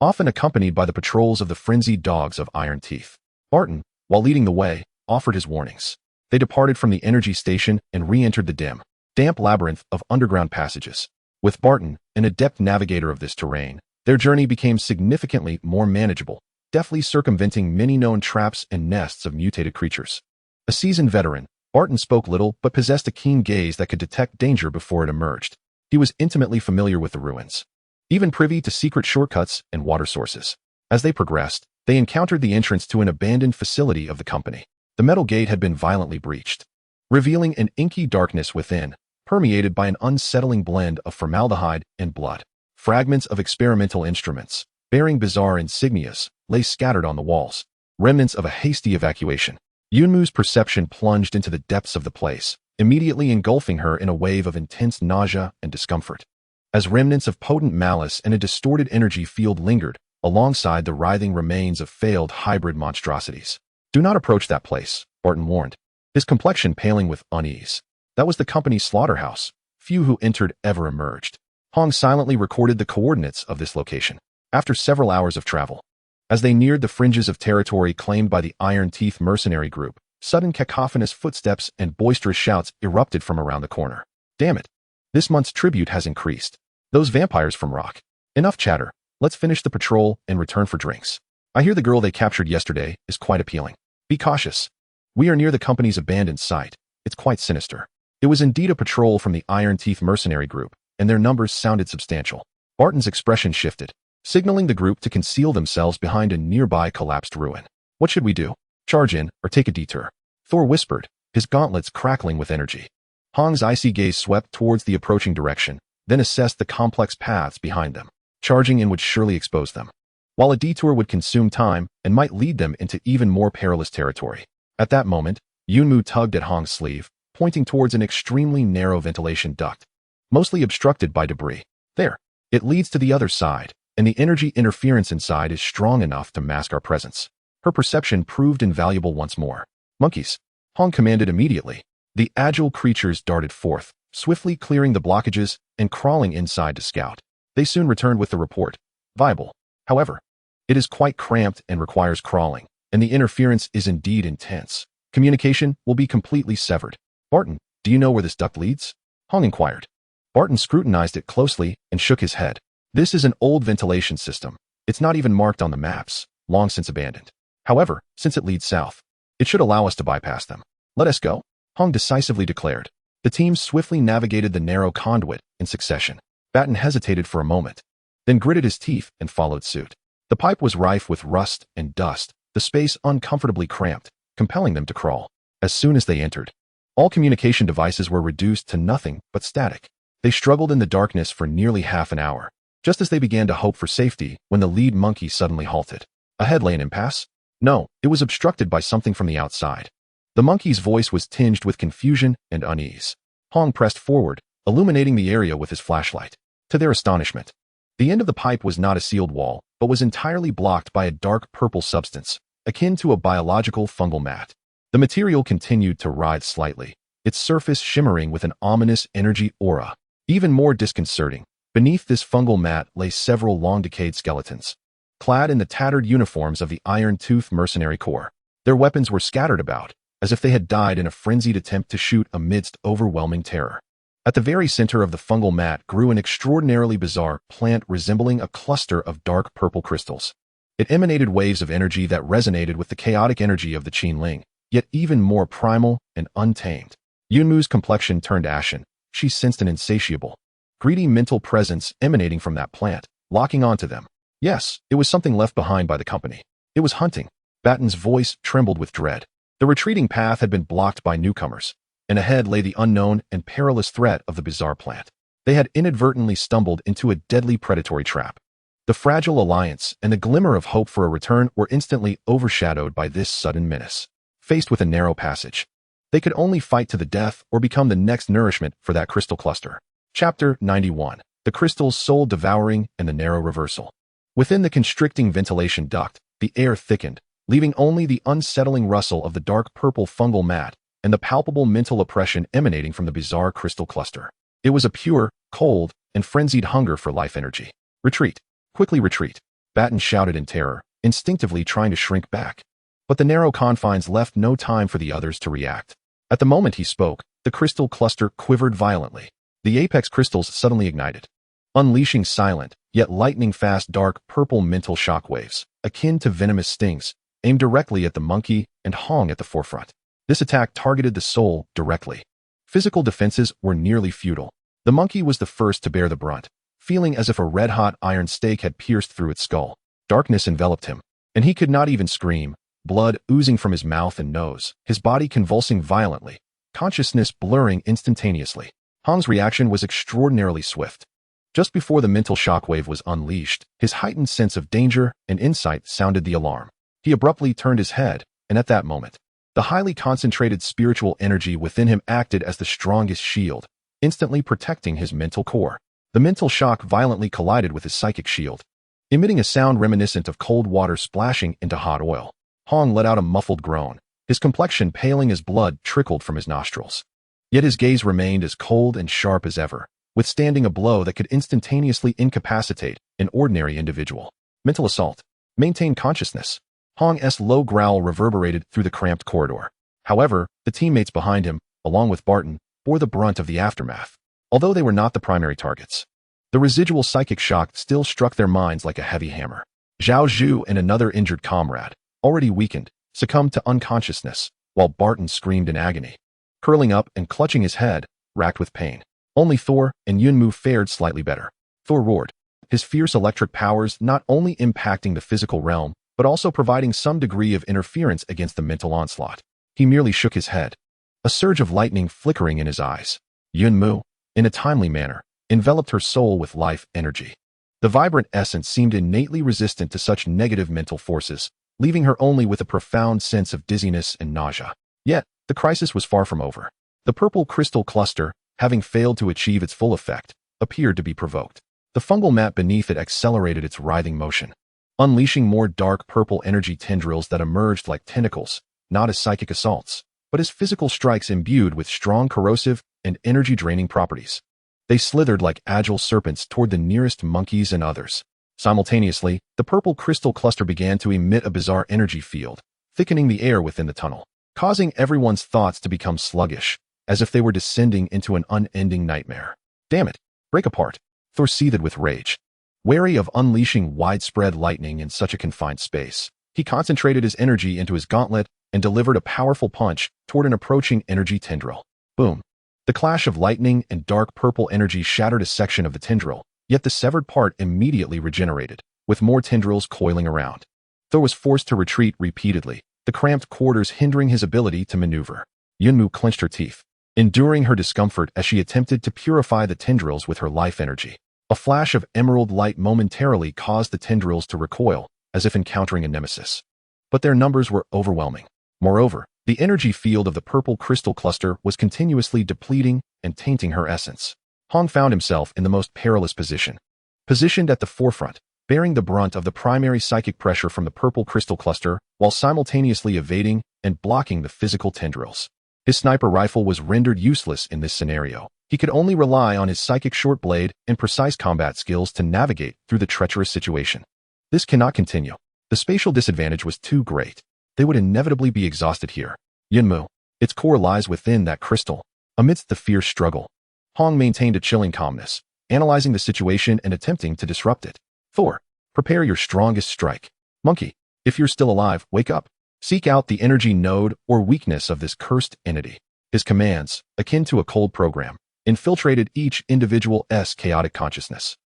often accompanied by the patrols of the frenzied dogs of Iron Teeth. Barton, while leading the way, offered his warnings. They departed from the energy station and re-entered the dim, damp labyrinth of underground passages. With Barton, an adept navigator of this terrain, their journey became significantly more manageable, deftly circumventing many known traps and nests of mutated creatures. A seasoned veteran, Barton spoke little but possessed a keen gaze that could detect danger before it emerged. He was intimately familiar with the ruins, even privy to secret shortcuts and water sources. As they progressed, they encountered the entrance to an abandoned facility of the company. The metal gate had been violently breached, revealing an inky darkness within, permeated by an unsettling blend of formaldehyde and blood. Fragments of experimental instruments, bearing bizarre insignias, lay scattered on the walls, remnants of a hasty evacuation. Yunmu's perception plunged into the depths of the place, immediately engulfing her in a wave of intense nausea and discomfort. As remnants of potent malice and a distorted energy field lingered, alongside the writhing remains of failed hybrid monstrosities. "Do not approach that place," Barton warned, his complexion paling with unease. That was the company's slaughterhouse. Few who entered ever emerged. Hong silently recorded the coordinates of this location. After several hours of travel, as they neared the fringes of territory claimed by the Iron Teeth mercenary group, sudden cacophonous footsteps and boisterous shouts erupted from around the corner. "Damn it. This month's tribute has increased. Those vampires from Rock. Enough chatter. Let's finish the patrol and return for drinks. I hear the girl they captured yesterday is quite appealing. Be cautious. We are near the company's abandoned site. It's quite sinister." It was indeed a patrol from the Iron Teeth mercenary group, and their numbers sounded substantial. Barton's expression shifted, signaling the group to conceal themselves behind a nearby collapsed ruin. "What should we do? Charge in or take a detour?" Thor whispered, his gauntlets crackling with energy. Hong's icy gaze swept towards the approaching direction, then assessed the complex paths behind them. Charging in would surely expose them, while a detour would consume time and might lead them into even more perilous territory. At that moment, Yunmu tugged at Hong's sleeve, pointing towards an extremely narrow ventilation duct, mostly obstructed by debris. "There. It leads to the other side, and the energy interference inside is strong enough to mask our presence." Her perception proved invaluable once more. "Monkeys," Hong commanded immediately. The agile creatures darted forth, swiftly clearing the blockages and crawling inside to scout. They soon returned with the report. "Viable. However, it is quite cramped and requires crawling, and the interference is indeed intense. Communication will be completely severed." "Barton, do you know where this duct leads?" Hong inquired. Barton scrutinized it closely and shook his head. "This is an old ventilation system. It's not even marked on the maps, long since abandoned. However, since it leads south, it should allow us to bypass them." "Let us go," Hong decisively declared. The team swiftly navigated the narrow conduit in succession. Barton hesitated for a moment, then gritted his teeth and followed suit. The pipe was rife with rust and dust, the space uncomfortably cramped, compelling them to crawl. As soon as they entered, all communication devices were reduced to nothing but static. They struggled in the darkness for nearly half an hour, just as they began to hope for safety when the lead monkey suddenly halted. Ahead lay an impasse? No, it was obstructed by something from the outside. The monkey's voice was tinged with confusion and unease. Hong pressed forward, illuminating the area with his flashlight. To their astonishment, the end of the pipe was not a sealed wall, but was entirely blocked by a dark purple substance, akin to a biological fungal mat. The material continued to writhe slightly, its surface shimmering with an ominous energy aura. Even more disconcerting, beneath this fungal mat lay several long-decayed skeletons, clad in the tattered uniforms of the Iron Tooth Mercenary Corps. Their weapons were scattered about, as if they had died in a frenzied attempt to shoot amidst overwhelming terror. At the very center of the fungal mat grew an extraordinarily bizarre plant resembling a cluster of dark purple crystals. It emanated waves of energy that resonated with the chaotic energy of the Qinling, yet even more primal and untamed. Yunmu's complexion turned ashen. She sensed an insatiable, greedy mental presence emanating from that plant, locking onto them. Yes, it was something left behind by the company. It was hunting. Batten's voice trembled with dread. The retreating path had been blocked by newcomers, and ahead lay the unknown and perilous threat of the bizarre plant. They had inadvertently stumbled into a deadly predatory trap. The fragile alliance and the glimmer of hope for a return were instantly overshadowed by this sudden menace. Faced with a narrow passage, they could only fight to the death or become the next nourishment for that crystal cluster. Chapter 91. The Crystal's Soul Devouring and the Narrow Reversal. Within the constricting ventilation duct, the air thickened, leaving only the unsettling rustle of the dark purple fungal mat and the palpable mental oppression emanating from the bizarre crystal cluster. It was a pure, cold, and frenzied hunger for life energy. "Retreat. Quickly retreat," Batten shouted in terror, instinctively trying to shrink back. But the narrow confines left no time for the others to react. At the moment he spoke, the crystal cluster quivered violently. The apex crystals suddenly ignited, unleashing silent, yet lightning-fast dark purple mental shockwaves, akin to venomous stings, aimed directly at the monkey and Hong at the forefront. This attack targeted the soul directly. Physical defenses were nearly futile. The monkey was the first to bear the brunt, feeling as if a red-hot iron stake had pierced through its skull. Darkness enveloped him, and he could not even scream, blood oozing from his mouth and nose, his body convulsing violently, consciousness blurring instantaneously. Hong's reaction was extraordinarily swift. Just before the mental shockwave was unleashed, his heightened sense of danger and insight sounded the alarm. He abruptly turned his head, and at that moment, the highly concentrated spiritual energy within him acted as the strongest shield, instantly protecting his mental core. The mental shock violently collided with his psychic shield, emitting a sound reminiscent of cold water splashing into hot oil. Hong let out a muffled groan, his complexion paling as blood trickled from his nostrils. Yet his gaze remained as cold and sharp as ever, withstanding a blow that could instantaneously incapacitate an ordinary individual. Mental assault. Maintain consciousness. Hong's low growl reverberated through the cramped corridor. However, the teammates behind him, along with Barton, bore the brunt of the aftermath. Although they were not the primary targets, the residual psychic shock still struck their minds like a heavy hammer. Zhao Zhu and another injured comrade, already weakened, succumbed to unconsciousness, while Barton screamed in agony, curling up and clutching his head, racked with pain. Only Thor and Yunmu fared slightly better. Thor roared, his fierce electric powers not only impacting the physical realm, but also providing some degree of interference against the mental onslaught. He merely shook his head, a surge of lightning flickering in his eyes. Yunmu, in a timely manner, enveloped her soul with life energy. The vibrant essence seemed innately resistant to such negative mental forces, leaving her only with a profound sense of dizziness and nausea. Yet, the crisis was far from over. The purple crystal cluster, having failed to achieve its full effect, appeared to be provoked. The fungal mat beneath it accelerated its writhing motion, unleashing more dark purple energy tendrils that emerged like tentacles, not as psychic assaults, but as physical strikes imbued with strong corrosive and energy-draining properties. They slithered like agile serpents toward the nearest monkeys and others. Simultaneously, the purple crystal cluster began to emit a bizarre energy field, thickening the air within the tunnel, causing everyone's thoughts to become sluggish, as if they were descending into an unending nightmare. Damn it! Break apart! Thor seethed with rage. Wary of unleashing widespread lightning in such a confined space, he concentrated his energy into his gauntlet and delivered a powerful punch toward an approaching energy tendril. Boom! The clash of lightning and dark purple energy shattered a section of the tendril, yet the severed part immediately regenerated, with more tendrils coiling around. Thor was forced to retreat repeatedly, the cramped quarters hindering his ability to maneuver. Yunmu clenched her teeth, enduring her discomfort as she attempted to purify the tendrils with her life energy. A flash of emerald light momentarily caused the tendrils to recoil, as if encountering a nemesis. But their numbers were overwhelming. Moreover, the energy field of the purple crystal cluster was continuously depleting and tainting her essence. Hong found himself in the most perilous position. Positioned at the forefront, bearing the brunt of the primary psychic pressure from the purple crystal cluster, while simultaneously evading and blocking the physical tendrils. His sniper rifle was rendered useless in this scenario. He could only rely on his psychic short blade and precise combat skills to navigate through the treacherous situation. This cannot continue. The spatial disadvantage was too great. They would inevitably be exhausted here. Yunmu, its core lies within that crystal. Amidst the fierce struggle, Hong maintained a chilling calmness, analyzing the situation and attempting to disrupt it. Thor, prepare your strongest strike. Monkey, if you're still alive, wake up. Seek out the energy node or weakness of this cursed entity. His commands, akin to a cold program, infiltrated each individual's chaotic consciousness.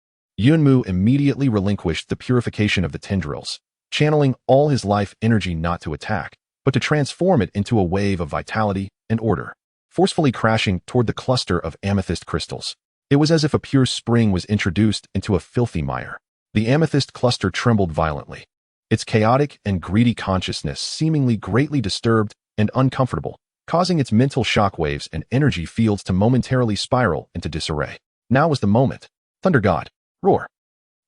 Yunmu immediately relinquished the purification of the tendrils, channeling all his life energy not to attack, but to transform it into a wave of vitality and order, forcefully crashing toward the cluster of amethyst crystals. It was as if a pure spring was introduced into a filthy mire. The amethyst cluster trembled violently, its chaotic and greedy consciousness seemingly greatly disturbed and uncomfortable, causing its mental shockwaves and energy fields to momentarily spiral into disarray. Now was the moment. Thunder God, roar!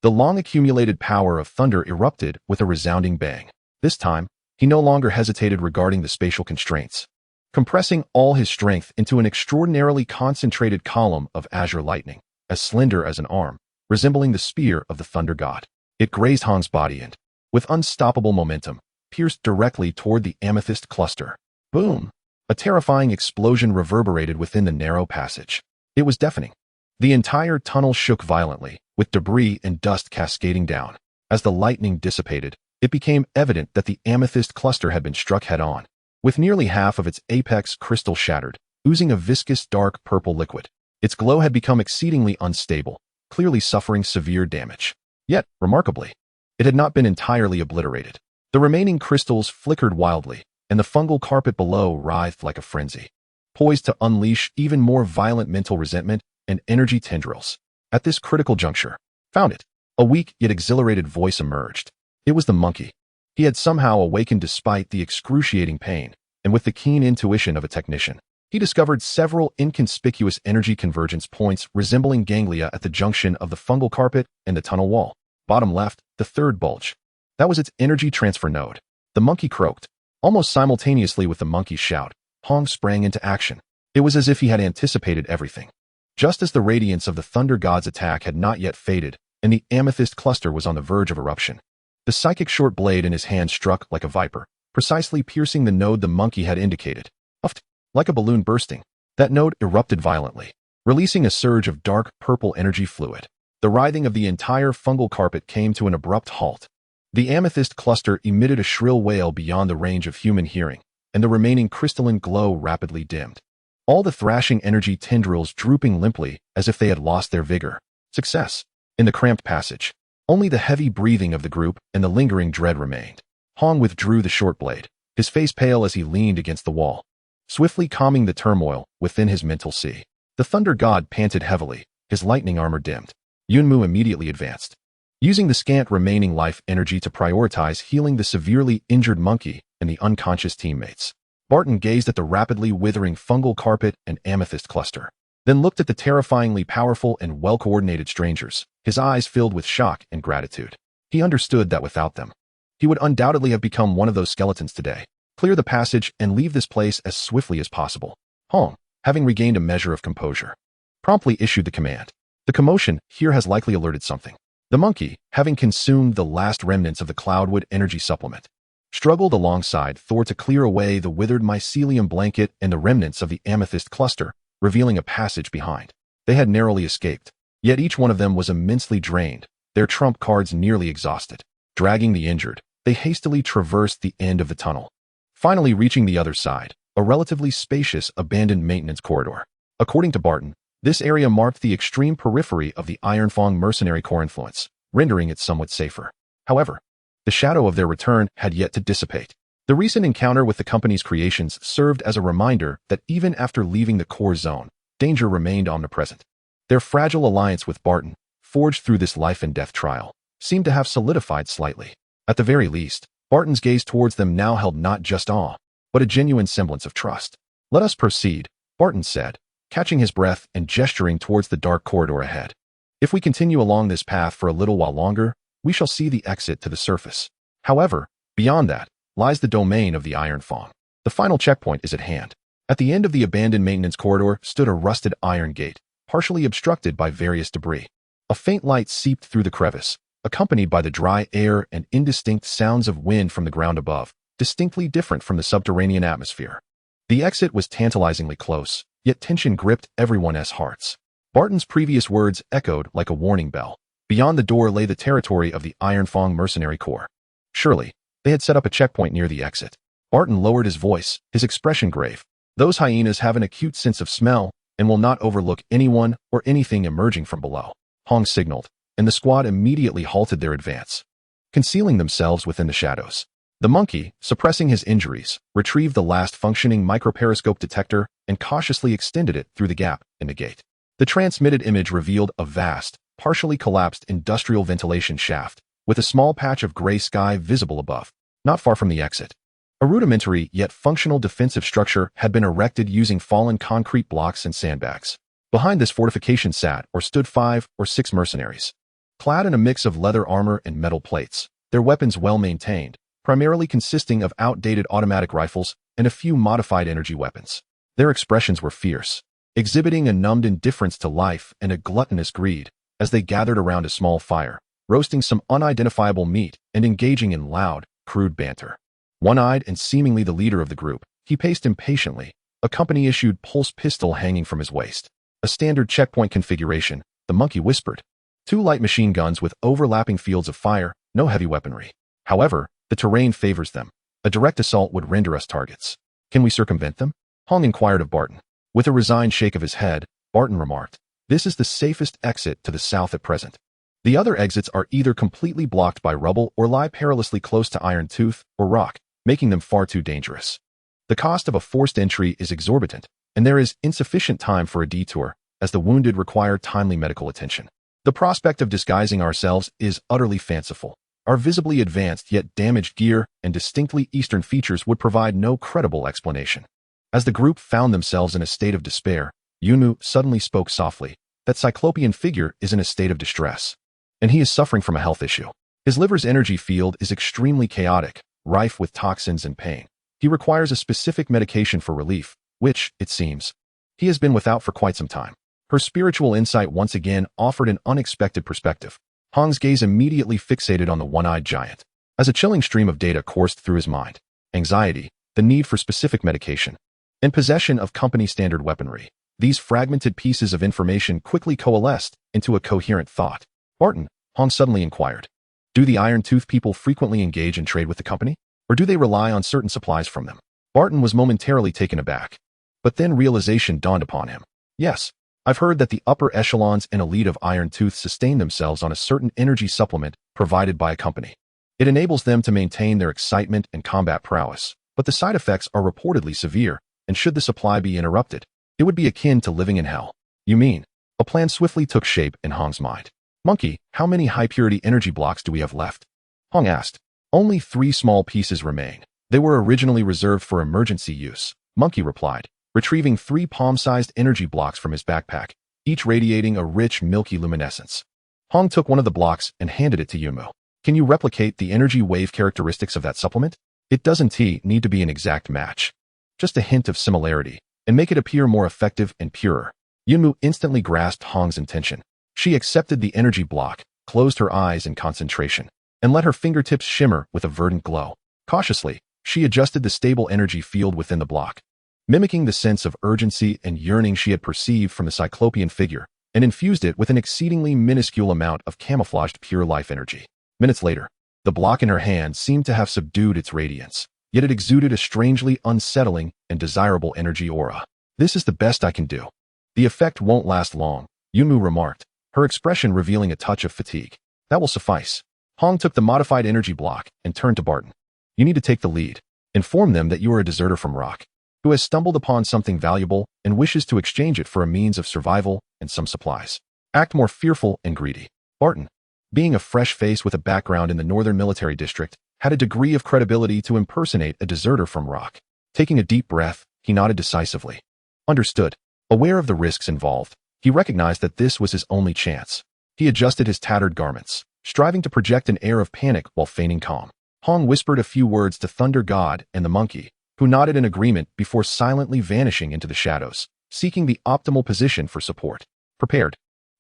The long-accumulated power of thunder erupted with a resounding bang. This time, he no longer hesitated regarding the spatial constraints, compressing all his strength into an extraordinarily concentrated column of azure lightning, as slender as an arm, resembling the spear of the thunder god. It grazed Hong's body and, with unstoppable momentum, pierced directly toward the amethyst cluster. Boom! A terrifying explosion reverberated within the narrow passage. It was deafening. The entire tunnel shook violently, with debris and dust cascading down. As the lightning dissipated, it became evident that the amethyst cluster had been struck head-on, with nearly half of its apex crystal shattered, oozing a viscous dark purple liquid. Its glow had become exceedingly unstable, clearly suffering severe damage. Yet, remarkably, it had not been entirely obliterated. The remaining crystals flickered wildly, and the fungal carpet below writhed like a frenzy, poised to unleash even more violent mental resentment and energy tendrils. At this critical juncture, found it. A weak yet exhilarated voice emerged. It was the monkey. He had somehow awakened despite the excruciating pain, and with the keen intuition of a technician, he discovered several inconspicuous energy convergence points resembling ganglia at the junction of the fungal carpet and the tunnel wall. Bottom left, the third bulge. That was its energy transfer node. The monkey croaked. Almost simultaneously with the monkey's shout, Hong sprang into action. It was as if he had anticipated everything. Just as the radiance of the Thunder God's attack had not yet faded, and the amethyst cluster was on the verge of eruption, the psychic short blade in his hand struck like a viper, precisely piercing the node the monkey had indicated. Puffed, like a balloon bursting, that node erupted violently, releasing a surge of dark purple energy fluid. The writhing of the entire fungal carpet came to an abrupt halt. The amethyst cluster emitted a shrill wail beyond the range of human hearing, and the remaining crystalline glow rapidly dimmed. All the thrashing energy tendrils drooping limply as if they had lost their vigor. Success. In the cramped passage, only the heavy breathing of the group and the lingering dread remained. Hong withdrew the short blade, his face pale as he leaned against the wall, swiftly calming the turmoil within his mental sea. The Thunder God panted heavily, his lightning armor dimmed. Yunmu immediately advanced, using the scant remaining life energy to prioritize healing the severely injured monkey and the unconscious teammates. Barton gazed at the rapidly withering fungal carpet and amethyst cluster, then looked at the terrifyingly powerful and well-coordinated strangers, his eyes filled with shock and gratitude. He understood that without them, he would undoubtedly have become one of those skeletons today. Clear the passage and leave this place as swiftly as possible. Hong, having regained a measure of composure, promptly issued the command. The commotion here has likely alerted something. The monkey, having consumed the last remnants of the cloudwood energy supplement, struggled alongside Thor to clear away the withered mycelium blanket and the remnants of the amethyst cluster, revealing a passage behind. They had narrowly escaped, yet each one of them was immensely drained, their trump cards nearly exhausted. Dragging the injured, they hastily traversed the end of the tunnel, finally reaching the other side, a relatively spacious abandoned maintenance corridor. According to Barton, this area marked the extreme periphery of the Ironfang mercenary corps influence, rendering it somewhat safer. However, the shadow of their return had yet to dissipate. The recent encounter with the company's creations served as a reminder that even after leaving the core zone, danger remained omnipresent. Their fragile alliance with Barton, forged through this life and death trial, seemed to have solidified slightly. At the very least, Barton's gaze towards them now held not just awe, but a genuine semblance of trust. "Let us proceed," Barton said, catching his breath and gesturing towards the dark corridor ahead. "If we continue along this path for a little while longer, we shall see the exit to the surface. However, beyond that lies the domain of the Ironfang. The final checkpoint is at hand." At the end of the abandoned maintenance corridor stood a rusted iron gate, partially obstructed by various debris. A faint light seeped through the crevice, accompanied by the dry air and indistinct sounds of wind from the ground above, distinctly different from the subterranean atmosphere. The exit was tantalizingly close, yet tension gripped everyone's hearts. Barton's previous words echoed like a warning bell. Beyond the door lay the territory of the Ironfang mercenary corps. Surely, they had set up a checkpoint near the exit. Barton lowered his voice, his expression grave. "Those hyenas have an acute sense of smell and will not overlook anyone or anything emerging from below." Hong signaled, and the squad immediately halted their advance, concealing themselves within the shadows. The monkey, suppressing his injuries, retrieved the last functioning microperiscope detector and cautiously extended it through the gap in the gate. The transmitted image revealed a vast, partially collapsed industrial ventilation shaft, with a small patch of gray sky visible above, not far from the exit. A rudimentary yet functional defensive structure had been erected using fallen concrete blocks and sandbags. Behind this fortification sat or stood 5 or 6 mercenaries, clad in a mix of leather armor and metal plates, their weapons well maintained, primarily consisting of outdated automatic rifles and a few modified energy weapons. Their expressions were fierce, exhibiting a numbed indifference to life and a gluttonous greed, as they gathered around a small fire, roasting some unidentifiable meat and engaging in loud, crude banter. One-eyed and seemingly the leader of the group, he paced impatiently, a company-issued pulse pistol hanging from his waist. "A standard checkpoint configuration," the monkey whispered. 2 light machine guns with overlapping fields of fire, no heavy weaponry. However, the terrain favors them. A direct assault would render us targets. "Can we circumvent them?" Hong inquired of Barton. With a resigned shake of his head, Barton remarked, "This is the safest exit to the south at present. The other exits are either completely blocked by rubble or lie perilously close to iron tooth or rock, making them far too dangerous. The cost of a forced entry is exorbitant, and there is insufficient time for a detour, as the wounded require timely medical attention." The prospect of disguising ourselves is utterly fanciful. Our visibly advanced yet damaged gear and distinctly Eastern features would provide no credible explanation. As the group found themselves in a state of despair, Yunmu suddenly spoke softly. That cyclopean figure is in a state of distress, and he is suffering from a health issue. His liver's energy field is extremely chaotic, rife with toxins and pain. He requires a specific medication for relief, which, it seems, he has been without for quite some time. Her spiritual insight once again offered an unexpected perspective. Hong's gaze immediately fixated on the one-eyed giant. As a chilling stream of data coursed through his mind, anxiety, the need for specific medication, and possession of company-standard weaponry, these fragmented pieces of information quickly coalesced into a coherent thought. Barton, Hong suddenly inquired, do the Iron Tooth people frequently engage in trade with the company? Or do they rely on certain supplies from them? Barton was momentarily taken aback. But then realization dawned upon him. Yes, I've heard that the upper echelons and elite of Iron Tooth sustain themselves on a certain energy supplement provided by a company. It enables them to maintain their excitement and combat prowess, but the side effects are reportedly severe, and should the supply be interrupted, it would be akin to living in hell. You mean? A plan swiftly took shape in Hong's mind. Monkey, how many high-purity energy blocks do we have left? Hong asked. Only 3 small pieces remain. They were originally reserved for emergency use, Monkey replied, retrieving 3 palm-sized energy blocks from his backpack, each radiating a rich, milky luminescence. Hong took one of the blocks and handed it to Yunmu. Can you replicate the energy wave characteristics of that supplement? It doesn't need to be an exact match. Just a hint of similarity, and make it appear more effective and purer. Yunmu instantly grasped Hong's intention. She accepted the energy block, closed her eyes in concentration, and let her fingertips shimmer with a verdant glow. Cautiously, she adjusted the stable energy field within the block, mimicking the sense of urgency and yearning she had perceived from the cyclopean figure, and infused it with an exceedingly minuscule amount of camouflaged pure life energy. Minutes later, the block in her hand seemed to have subdued its radiance, yet it exuded a strangely unsettling and desirable energy aura. This is the best I can do. The effect won't last long, Yunmu remarked, her expression revealing a touch of fatigue. That will suffice. Hong took the modified energy block and turned to Barton. You need to take the lead. Inform them that you are a deserter from Rock, who has stumbled upon something valuable and wishes to exchange it for a means of survival and some supplies. Act more fearful and greedy. Barton, being a fresh face with a background in the Northern Military District, had a degree of credibility to impersonate a deserter from Rock. Taking a deep breath, he nodded decisively. Understood. Aware of the risks involved, he recognized that this was his only chance. He adjusted his tattered garments, striving to project an air of panic while feigning calm. Hong whispered a few words to Thunder God and the monkey, who nodded in agreement before silently vanishing into the shadows, seeking the optimal position for support. Prepared.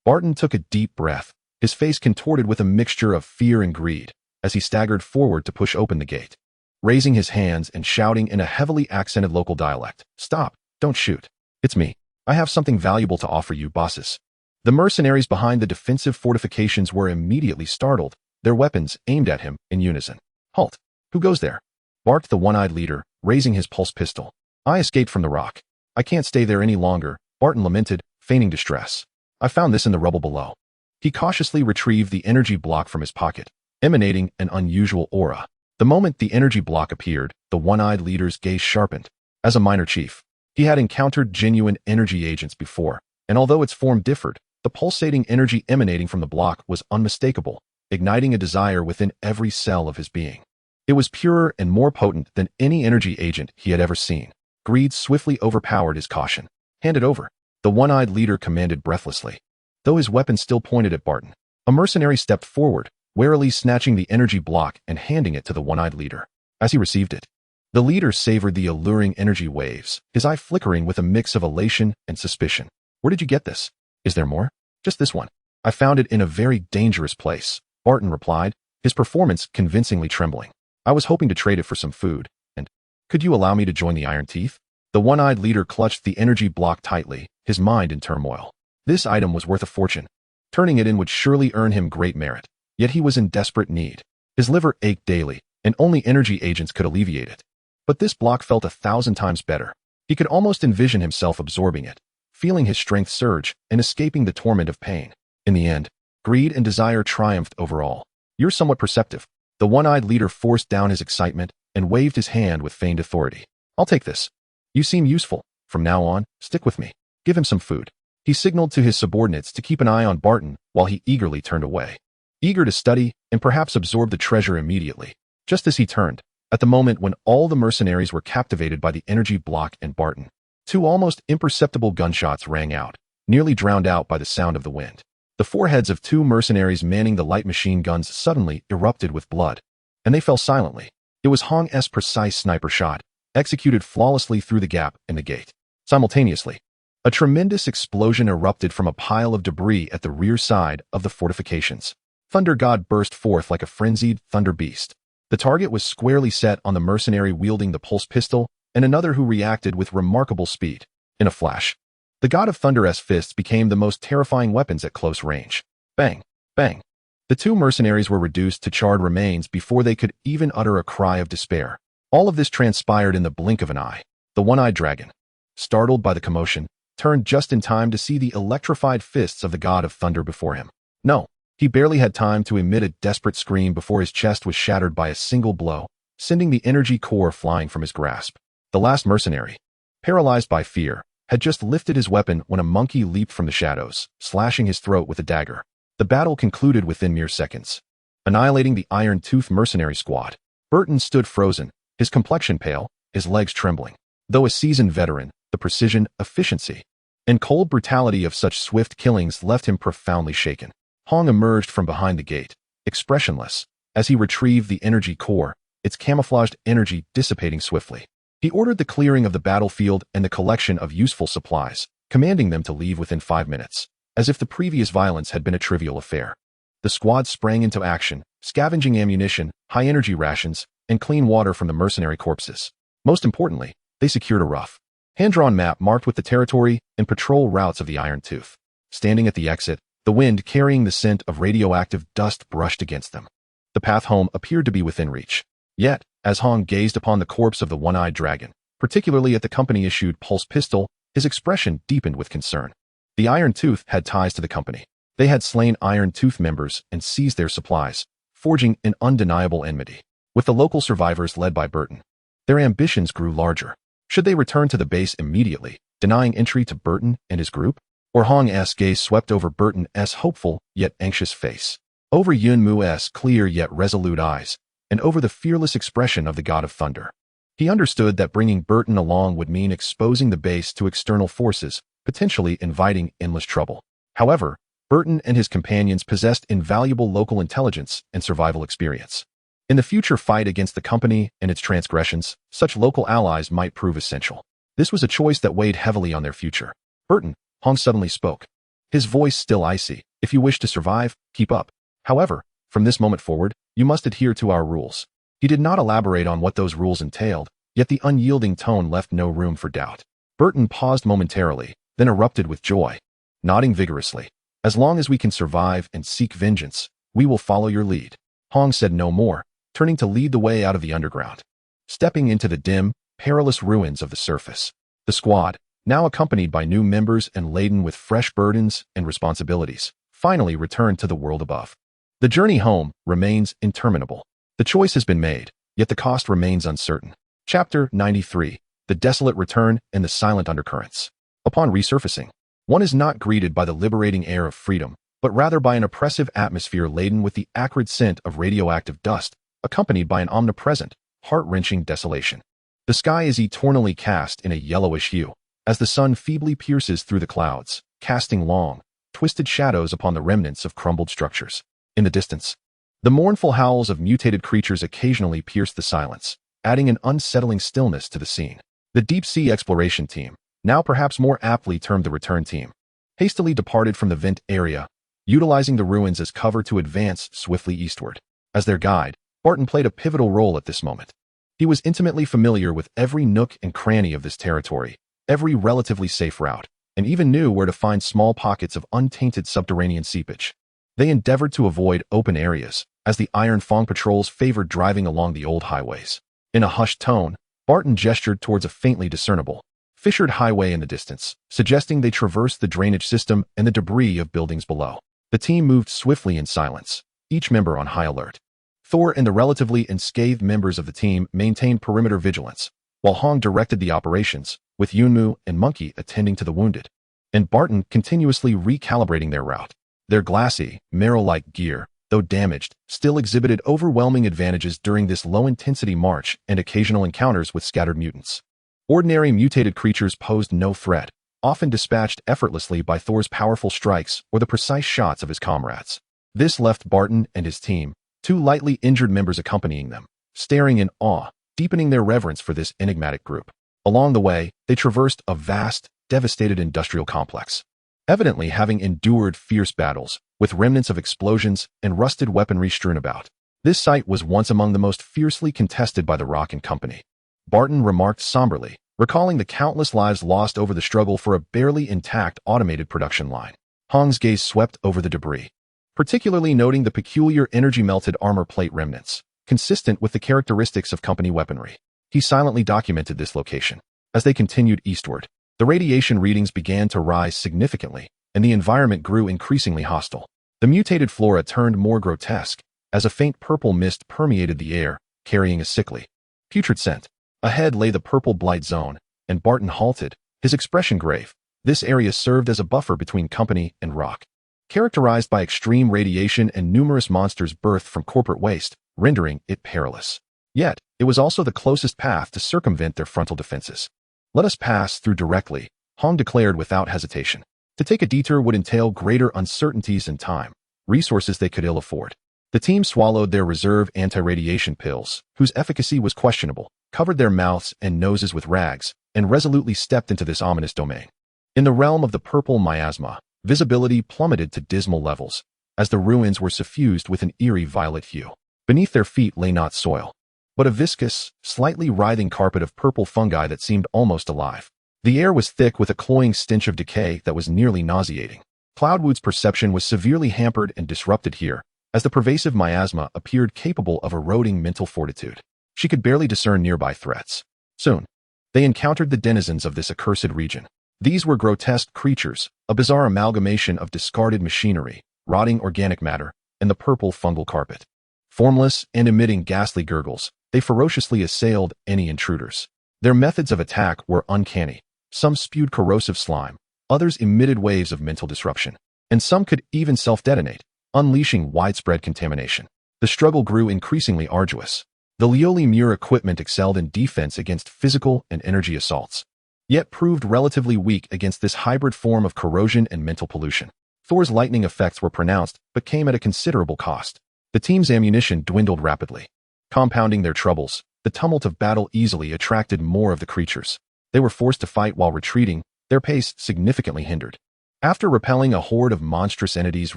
Barton took a deep breath, his face contorted with a mixture of fear and greed, as he staggered forward to push open the gate. Raising his hands and shouting in a heavily accented local dialect, "Stop, don't shoot. It's me. I have something valuable to offer you, bosses." The mercenaries behind the defensive fortifications were immediately startled, their weapons aimed at him in unison. "Halt! Who goes there?" barked the one-eyed leader, raising his pulse pistol. "I escaped from the Rock. I can't stay there any longer," Barton lamented, feigning distress. "I found this in the rubble below." He cautiously retrieved the energy block from his pocket, emanating an unusual aura. The moment the energy block appeared, the one-eyed leader's gaze sharpened. As a minor chief, he had encountered genuine energy agents before, and although its form differed, the pulsating energy emanating from the block was unmistakable, igniting a desire within every cell of his being. It was purer and more potent than any energy agent he had ever seen. Greed swiftly overpowered his caution. "Hand it over," the one-eyed leader commanded breathlessly. Though his weapon still pointed at Barton, a mercenary stepped forward, warily snatching the energy block and handing it to the one-eyed leader. As he received it, the leader savored the alluring energy waves, his eye flickering with a mix of elation and suspicion. "Where did you get this? Is there more?" "Just this one. I found it in a very dangerous place," Barton replied, his performance convincingly trembling. "I was hoping to trade it for some food, and could you allow me to join the Iron Teeth?" The one-eyed leader clutched the energy block tightly, his mind in turmoil. This item was worth a fortune. Turning it in would surely earn him great merit, yet he was in desperate need. His liver ached daily, and only energy agents could alleviate it. But this block felt 1,000 times better. He could almost envision himself absorbing it, feeling his strength surge and escaping the torment of pain. In the end, greed and desire triumphed over all. "You're somewhat perceptive." The one-eyed leader forced down his excitement and waved his hand with feigned authority. "I'll take this. You seem useful. From now on, stick with me." "Give him some food." He signaled to his subordinates to keep an eye on Barton while he eagerly turned away, eager to study and perhaps absorb the treasure immediately. Just as he turned, at the moment when all the mercenaries were captivated by the energy block and Barton, two almost imperceptible gunshots rang out, nearly drowned out by the sound of the wind. The foreheads of two mercenaries manning the light machine guns suddenly erupted with blood, and they fell silently. It was Hong's precise sniper shot, executed flawlessly through the gap in the gate. Simultaneously, a tremendous explosion erupted from a pile of debris at the rear side of the fortifications. Thunder God burst forth like a frenzied thunder beast. The target was squarely set on the mercenary wielding the pulse pistol and another who reacted with remarkable speed. In a flash, the God of Thunder's fists became the most terrifying weapons at close range. Bang! Bang! The two mercenaries were reduced to charred remains before they could even utter a cry of despair. All of this transpired in the blink of an eye. The one-eyed dragon, startled by the commotion, turned just in time to see the electrified fists of the God of Thunder before him. No, he barely had time to emit a desperate scream before his chest was shattered by a single blow, sending the energy core flying from his grasp. The last mercenary, paralyzed by fear, had just lifted his weapon when a monkey leaped from the shadows, slashing his throat with a dagger. The battle concluded within mere seconds, annihilating the iron-toothed mercenary squad. Burton stood frozen, his complexion pale, his legs trembling. Though a seasoned veteran, the precision, efficiency, and cold brutality of such swift killings left him profoundly shaken. Hong emerged from behind the gate, expressionless, as he retrieved the energy core, its camouflaged energy dissipating swiftly. He ordered the clearing of the battlefield and the collection of useful supplies, commanding them to leave within 5 minutes, as if the previous violence had been a trivial affair. The squad sprang into action, scavenging ammunition, high-energy rations, and clean water from the mercenary corpses. Most importantly, they secured a rough, hand-drawn map marked with the territory and patrol routes of the Iron Tooth. Standing at the exit, the wind carrying the scent of radioactive dust brushed against them. The path home appeared to be within reach. Yet, as Hong gazed upon the corpse of the one-eyed dragon, particularly at the company-issued pulse pistol, his expression deepened with concern. The Iron Tooth had ties to the company. They had slain Iron Tooth members and seized their supplies, forging an undeniable enmity. With the local survivors led by Burton, their ambitions grew larger. Should they return to the base immediately, denying entry to Burton and his group? Or Hong's gaze swept over Burton's hopeful yet anxious face, over Yunmu's clear yet resolute eyes, and over the fearless expression of the God of Thunder. He understood that bringing Burton along would mean exposing the base to external forces, potentially inviting endless trouble. However, Burton and his companions possessed invaluable local intelligence and survival experience. In the future fight against the company and its transgressions, such local allies might prove essential. This was a choice that weighed heavily on their future. Burton, Hong suddenly spoke, his voice still icy. If you wish to survive, keep up. However, from this moment forward, you must adhere to our rules. He did not elaborate on what those rules entailed, yet the unyielding tone left no room for doubt. Burton paused momentarily, then erupted with joy, nodding vigorously. As long as we can survive and seek vengeance, we will follow your lead. Hong said no more, turning to lead the way out of the underground. Stepping into the dim, perilous ruins of the surface, the squad, now accompanied by new members and laden with fresh burdens and responsibilities, finally returned to the world above. The journey home remains interminable. The choice has been made, yet the cost remains uncertain. Chapter 93, The Desolate Return and the Silent Undercurrents. Upon resurfacing, one is not greeted by the liberating air of freedom, but rather by an oppressive atmosphere laden with the acrid scent of radioactive dust, accompanied by an omnipresent, heart-wrenching desolation. The sky is eternally cast in a yellowish hue, as the sun feebly pierces through the clouds, casting long, twisted shadows upon the remnants of crumbled structures. In the distance, the mournful howls of mutated creatures occasionally pierce the silence, adding an unsettling stillness to the scene. The deep-sea exploration team, now perhaps more aptly termed the return team, hastily departed from the vent area, utilizing the ruins as cover to advance swiftly eastward. As their guide, Barton played a pivotal role at this moment. He was intimately familiar with every nook and cranny of this territory, every relatively safe route, and even knew where to find small pockets of untainted subterranean seepage. They endeavored to avoid open areas, as the Iron Fang patrols favored driving along the old highways. In a hushed tone, Barton gestured towards a faintly discernible, fissured highway in the distance, suggesting they traverse the drainage system and the debris of buildings below. The team moved swiftly in silence, each member on high alert. Thor and the relatively unscathed members of the team maintained perimeter vigilance, while Hong directed the operations, with Yunmu and Monkey attending to the wounded. and Barton continuously recalibrating their route. Their glassy, marrow-like gear, though damaged, still exhibited overwhelming advantages during this low-intensity march and occasional encounters with scattered mutants. Ordinary mutated creatures posed no threat, often dispatched effortlessly by Thor's powerful strikes or the precise shots of his comrades. This left Barton and his team, two lightly injured members accompanying them, staring in awe, deepening their reverence for this enigmatic group. Along the way, they traversed a vast, devastated industrial complex, evidently having endured fierce battles, with remnants of explosions and rusted weaponry strewn about. This site was once among the most fiercely contested by the Rock and Company. Barton remarked somberly, recalling the countless lives lost over the struggle for a barely intact automated production line. Hong's gaze swept over the debris, particularly noting the peculiar energy-melted armor plate remnants, consistent with the characteristics of company weaponry. He silently documented this location. As they continued eastward, the radiation readings began to rise significantly, and the environment grew increasingly hostile. The mutated flora turned more grotesque, as a faint purple mist permeated the air, carrying a sickly, putrid scent. Ahead lay the purple blight zone, and Barton halted, his expression grave. This area served as a buffer between Company and Rock, characterized by extreme radiation and numerous monsters birthed from corporate waste, rendering it perilous. Yet, it was also the closest path to circumvent their frontal defenses. "Let us pass through directly," Hong declared without hesitation. To take a detour would entail greater uncertainties and time, resources they could ill afford. The team swallowed their reserve anti-radiation pills, whose efficacy was questionable, covered their mouths and noses with rags, and resolutely stepped into this ominous domain. In the realm of the purple miasma, visibility plummeted to dismal levels, as the ruins were suffused with an eerie violet hue. Beneath their feet lay not soil, but a viscous, slightly writhing carpet of purple fungi that seemed almost alive. The air was thick with a cloying stench of decay that was nearly nauseating. Cloudwood's perception was severely hampered and disrupted here, as the pervasive miasma appeared capable of eroding mental fortitude. She could barely discern nearby threats. Soon, they encountered the denizens of this accursed region. These were grotesque creatures, a bizarre amalgamation of discarded machinery, rotting organic matter, and the purple fungal carpet. Formless and emitting ghastly gurgles, they ferociously assailed any intruders. Their methods of attack were uncanny. Some spewed corrosive slime, others emitted waves of mental disruption, and some could even self-detonate, unleashing widespread contamination. The struggle grew increasingly arduous. The Lioli Muir equipment excelled in defense against physical and energy assaults, yet proved relatively weak against this hybrid form of corrosion and mental pollution. Thor's lightning effects were pronounced, but came at a considerable cost. The team's ammunition dwindled rapidly. Compounding their troubles, the tumult of battle easily attracted more of the creatures. They were forced to fight while retreating, their pace significantly hindered. After repelling a horde of monstrous entities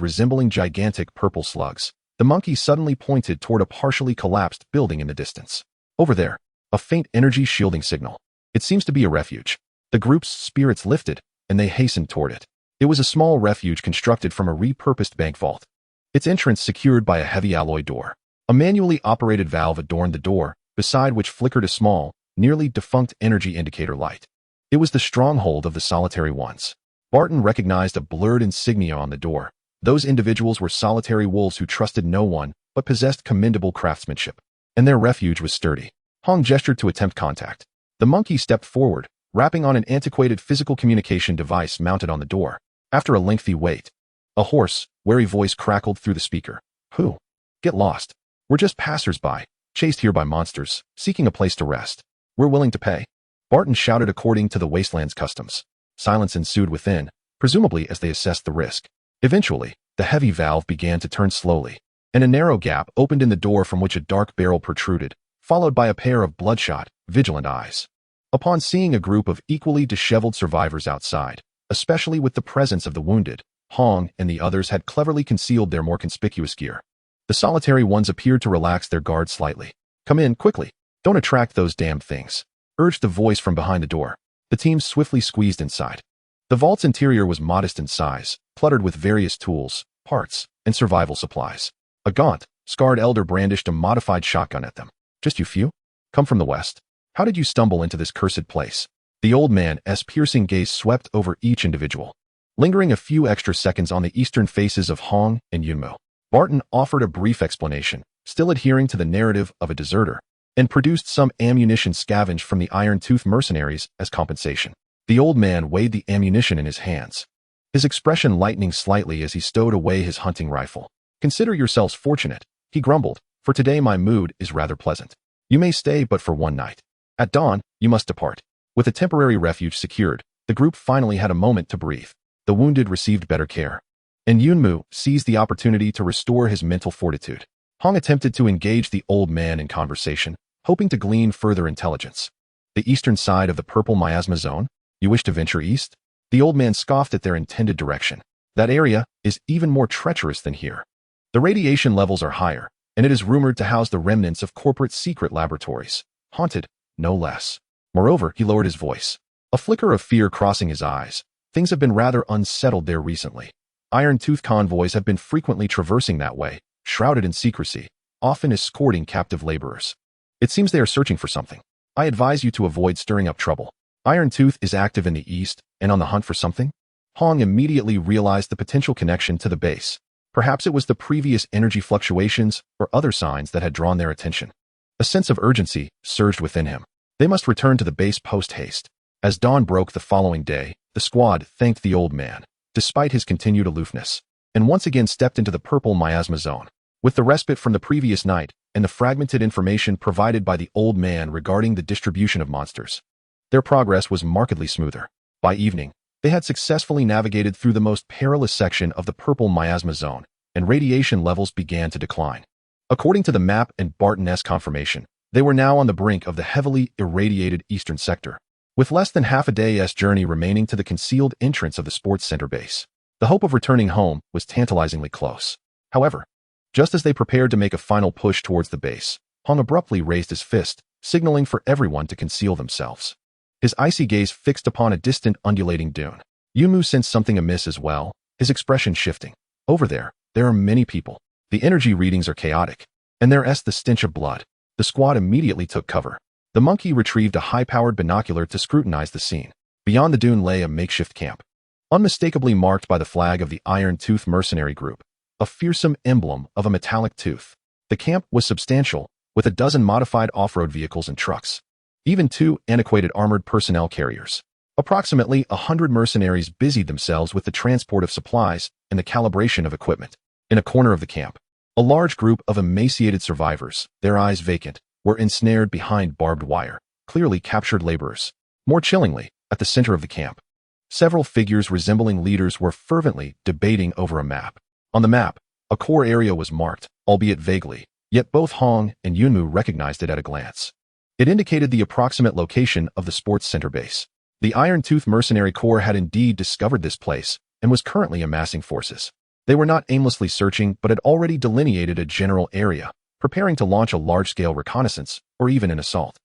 resembling gigantic purple slugs, the monkey suddenly pointed toward a partially collapsed building in the distance. Over there, a faint energy shielding signal. It seems to be a refuge. The group's spirits lifted, and they hastened toward it. It was a small refuge constructed from a repurposed bank vault, its entrance secured by a heavy alloy door. A manually operated valve adorned the door, beside which flickered a small, nearly defunct energy indicator light. It was the stronghold of the Solitary Ones. Barton recognized a blurred insignia on the door. Those individuals were solitary wolves who trusted no one, but possessed commendable craftsmanship. And their refuge was sturdy. Hong gestured to attempt contact. The monkey stepped forward, rapping on an antiquated physical communication device mounted on the door. After a lengthy wait, a hoarse, wary voice crackled through the speaker. "Who? Get lost. We're just passers-by, chased here by monsters, seeking a place to rest. We're willing to pay." Barton shouted according to the wasteland's customs. Silence ensued within, presumably as they assessed the risk. Eventually, the heavy valve began to turn slowly, and a narrow gap opened in the door from which a dark barrel protruded, followed by a pair of bloodshot, vigilant eyes. Upon seeing a group of equally disheveled survivors outside, especially with the presence of the wounded, Hong and the others had cleverly concealed their more conspicuous gear. The Solitary Ones appeared to relax their guard slightly. "Come in, quickly. Don't attract those damned things," urged the voice from behind the door. The team swiftly squeezed inside. The vault's interior was modest in size, cluttered with various tools, parts, and survival supplies. A gaunt, scarred elder brandished a modified shotgun at them. "Just you few? Come from the west? How did you stumble into this cursed place?" The old man's piercing gaze swept over each individual, lingering a few extra seconds on the eastern faces of Hong and Yunmo. Barton offered a brief explanation, still adhering to the narrative of a deserter, and produced some ammunition scavenged from the Iron Tooth mercenaries as compensation. The old man weighed the ammunition in his hands, his expression lightening slightly as he stowed away his hunting rifle. "Consider yourselves fortunate," he grumbled, "for today my mood is rather pleasant. You may stay but for one night. At dawn, you must depart." With a temporary refuge secured, the group finally had a moment to breathe. The wounded received better care, and Yunmu seized the opportunity to restore his mental fortitude. Hong attempted to engage the old man in conversation, hoping to glean further intelligence. "The eastern side of the purple miasma zone? You wish to venture east?" The old man scoffed at their intended direction. "That area is even more treacherous than here. The radiation levels are higher, and it is rumored to house the remnants of corporate secret laboratories. Haunted, no less." Moreover, he lowered his voice, a flicker of fear crossing his eyes. "Things have been rather unsettled there recently. Iron-tooth convoys have been frequently traversing that way, shrouded in secrecy, often escorting captive laborers. It seems they are searching for something. I advise you to avoid stirring up trouble. Iron-tooth is active in the east and on the hunt for something." Hong immediately realized the potential connection to the base. Perhaps it was the previous energy fluctuations or other signs that had drawn their attention. A sense of urgency surged within him. They must return to the base post-haste. As dawn broke the following day, the squad thanked the old man, despite his continued aloofness, and once again stepped into the purple miasma zone. With the respite from the previous night and the fragmented information provided by the old man regarding the distribution of monsters, their progress was markedly smoother. By evening, they had successfully navigated through the most perilous section of the purple miasma zone, and radiation levels began to decline. According to the map and Barton-esque confirmation, they were now on the brink of the heavily irradiated eastern sector, with less than half a day's journey remaining to the concealed entrance of the sports center base. The hope of returning home was tantalizingly close. However, just as they prepared to make a final push towards the base, Hong abruptly raised his fist, signaling for everyone to conceal themselves. His icy gaze fixed upon a distant undulating dune. Yumu sensed something amiss as well, his expression shifting. "Over there are many people. The energy readings are chaotic, and there's the stench of blood." The squad immediately took cover. The monkey retrieved a high-powered binocular to scrutinize the scene. Beyond the dune lay a makeshift camp, unmistakably marked by the flag of the Iron-Tooth Mercenary Group, a fearsome emblem of a metallic tooth. The camp was substantial, with a dozen modified off-road vehicles and trucks, even 2 antiquated armored personnel carriers. Approximately 100 mercenaries busied themselves with the transport of supplies and the calibration of equipment. In a corner of the camp, a large group of emaciated survivors, their eyes vacant, were ensnared behind barbed wire, clearly captured laborers. More chillingly, at the center of the camp, several figures resembling leaders were fervently debating over a map. On the map, a core area was marked, albeit vaguely, yet both Hong and Yunmu recognized it at a glance. It indicated the approximate location of the sports center base. The Iron-Tooth Mercenary Corps had indeed discovered this place and was currently amassing forces. They were not aimlessly searching but had already delineated a general area, preparing to launch a large-scale reconnaissance or even an assault.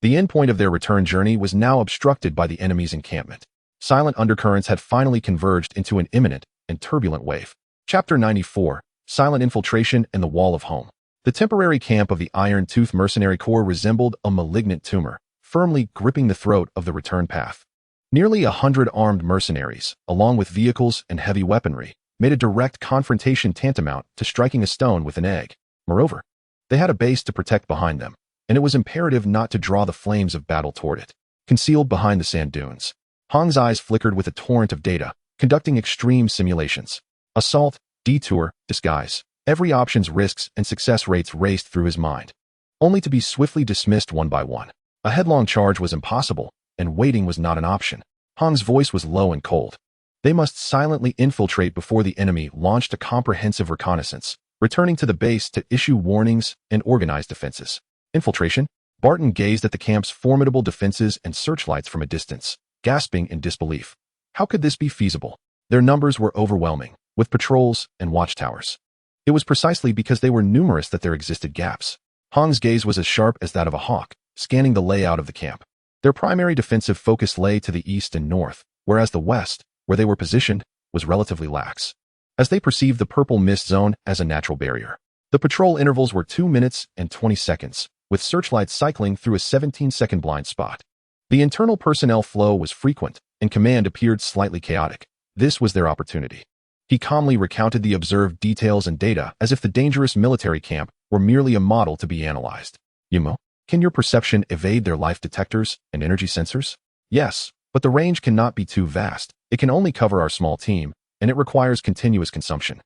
The endpoint of their return journey was now obstructed by the enemy's encampment. Silent undercurrents had finally converged into an imminent and turbulent wave. Chapter 94, Silent Infiltration and the Wall of Home. The temporary camp of the Iron-Tooth Mercenary Corps resembled a malignant tumor, firmly gripping the throat of the return path. Nearly 100 armed mercenaries, along with vehicles and heavy weaponry, made a direct confrontation tantamount to striking a stone with an egg. Moreover, they had a base to protect behind them, and it was imperative not to draw the flames of battle toward it. Concealed behind the sand dunes, Hong's eyes flickered with a torrent of data, conducting extreme simulations. Assault, detour, disguise. Every option's risks and success rates raced through his mind, only to be swiftly dismissed one by one. A headlong charge was impossible, and waiting was not an option. Hong's voice was low and cold. They must silently infiltrate before the enemy launched a comprehensive reconnaissance, returning to the base to issue warnings and organize defenses. Infiltration? Barton gazed at the camp's formidable defenses and searchlights from a distance, gasping in disbelief. How could this be feasible? Their numbers were overwhelming, with patrols and watchtowers. It was precisely because they were numerous that there existed gaps. Hong's gaze was as sharp as that of a hawk, scanning the layout of the camp. Their primary defensive focus lay to the east and north, whereas the west, where they were positioned, was relatively lax, as they perceived the purple mist zone as a natural barrier. The patrol intervals were 2 minutes and 20 seconds, with searchlights cycling through a 17-second blind spot. The internal personnel flow was frequent, and command appeared slightly chaotic. This was their opportunity. He calmly recounted the observed details and data as if the dangerous military camp were merely a model to be analyzed. Yumo, can your perception evade their life detectors and energy sensors? Yes, But the range cannot be too vast. It can only cover our small team, and it requires continuous consumption.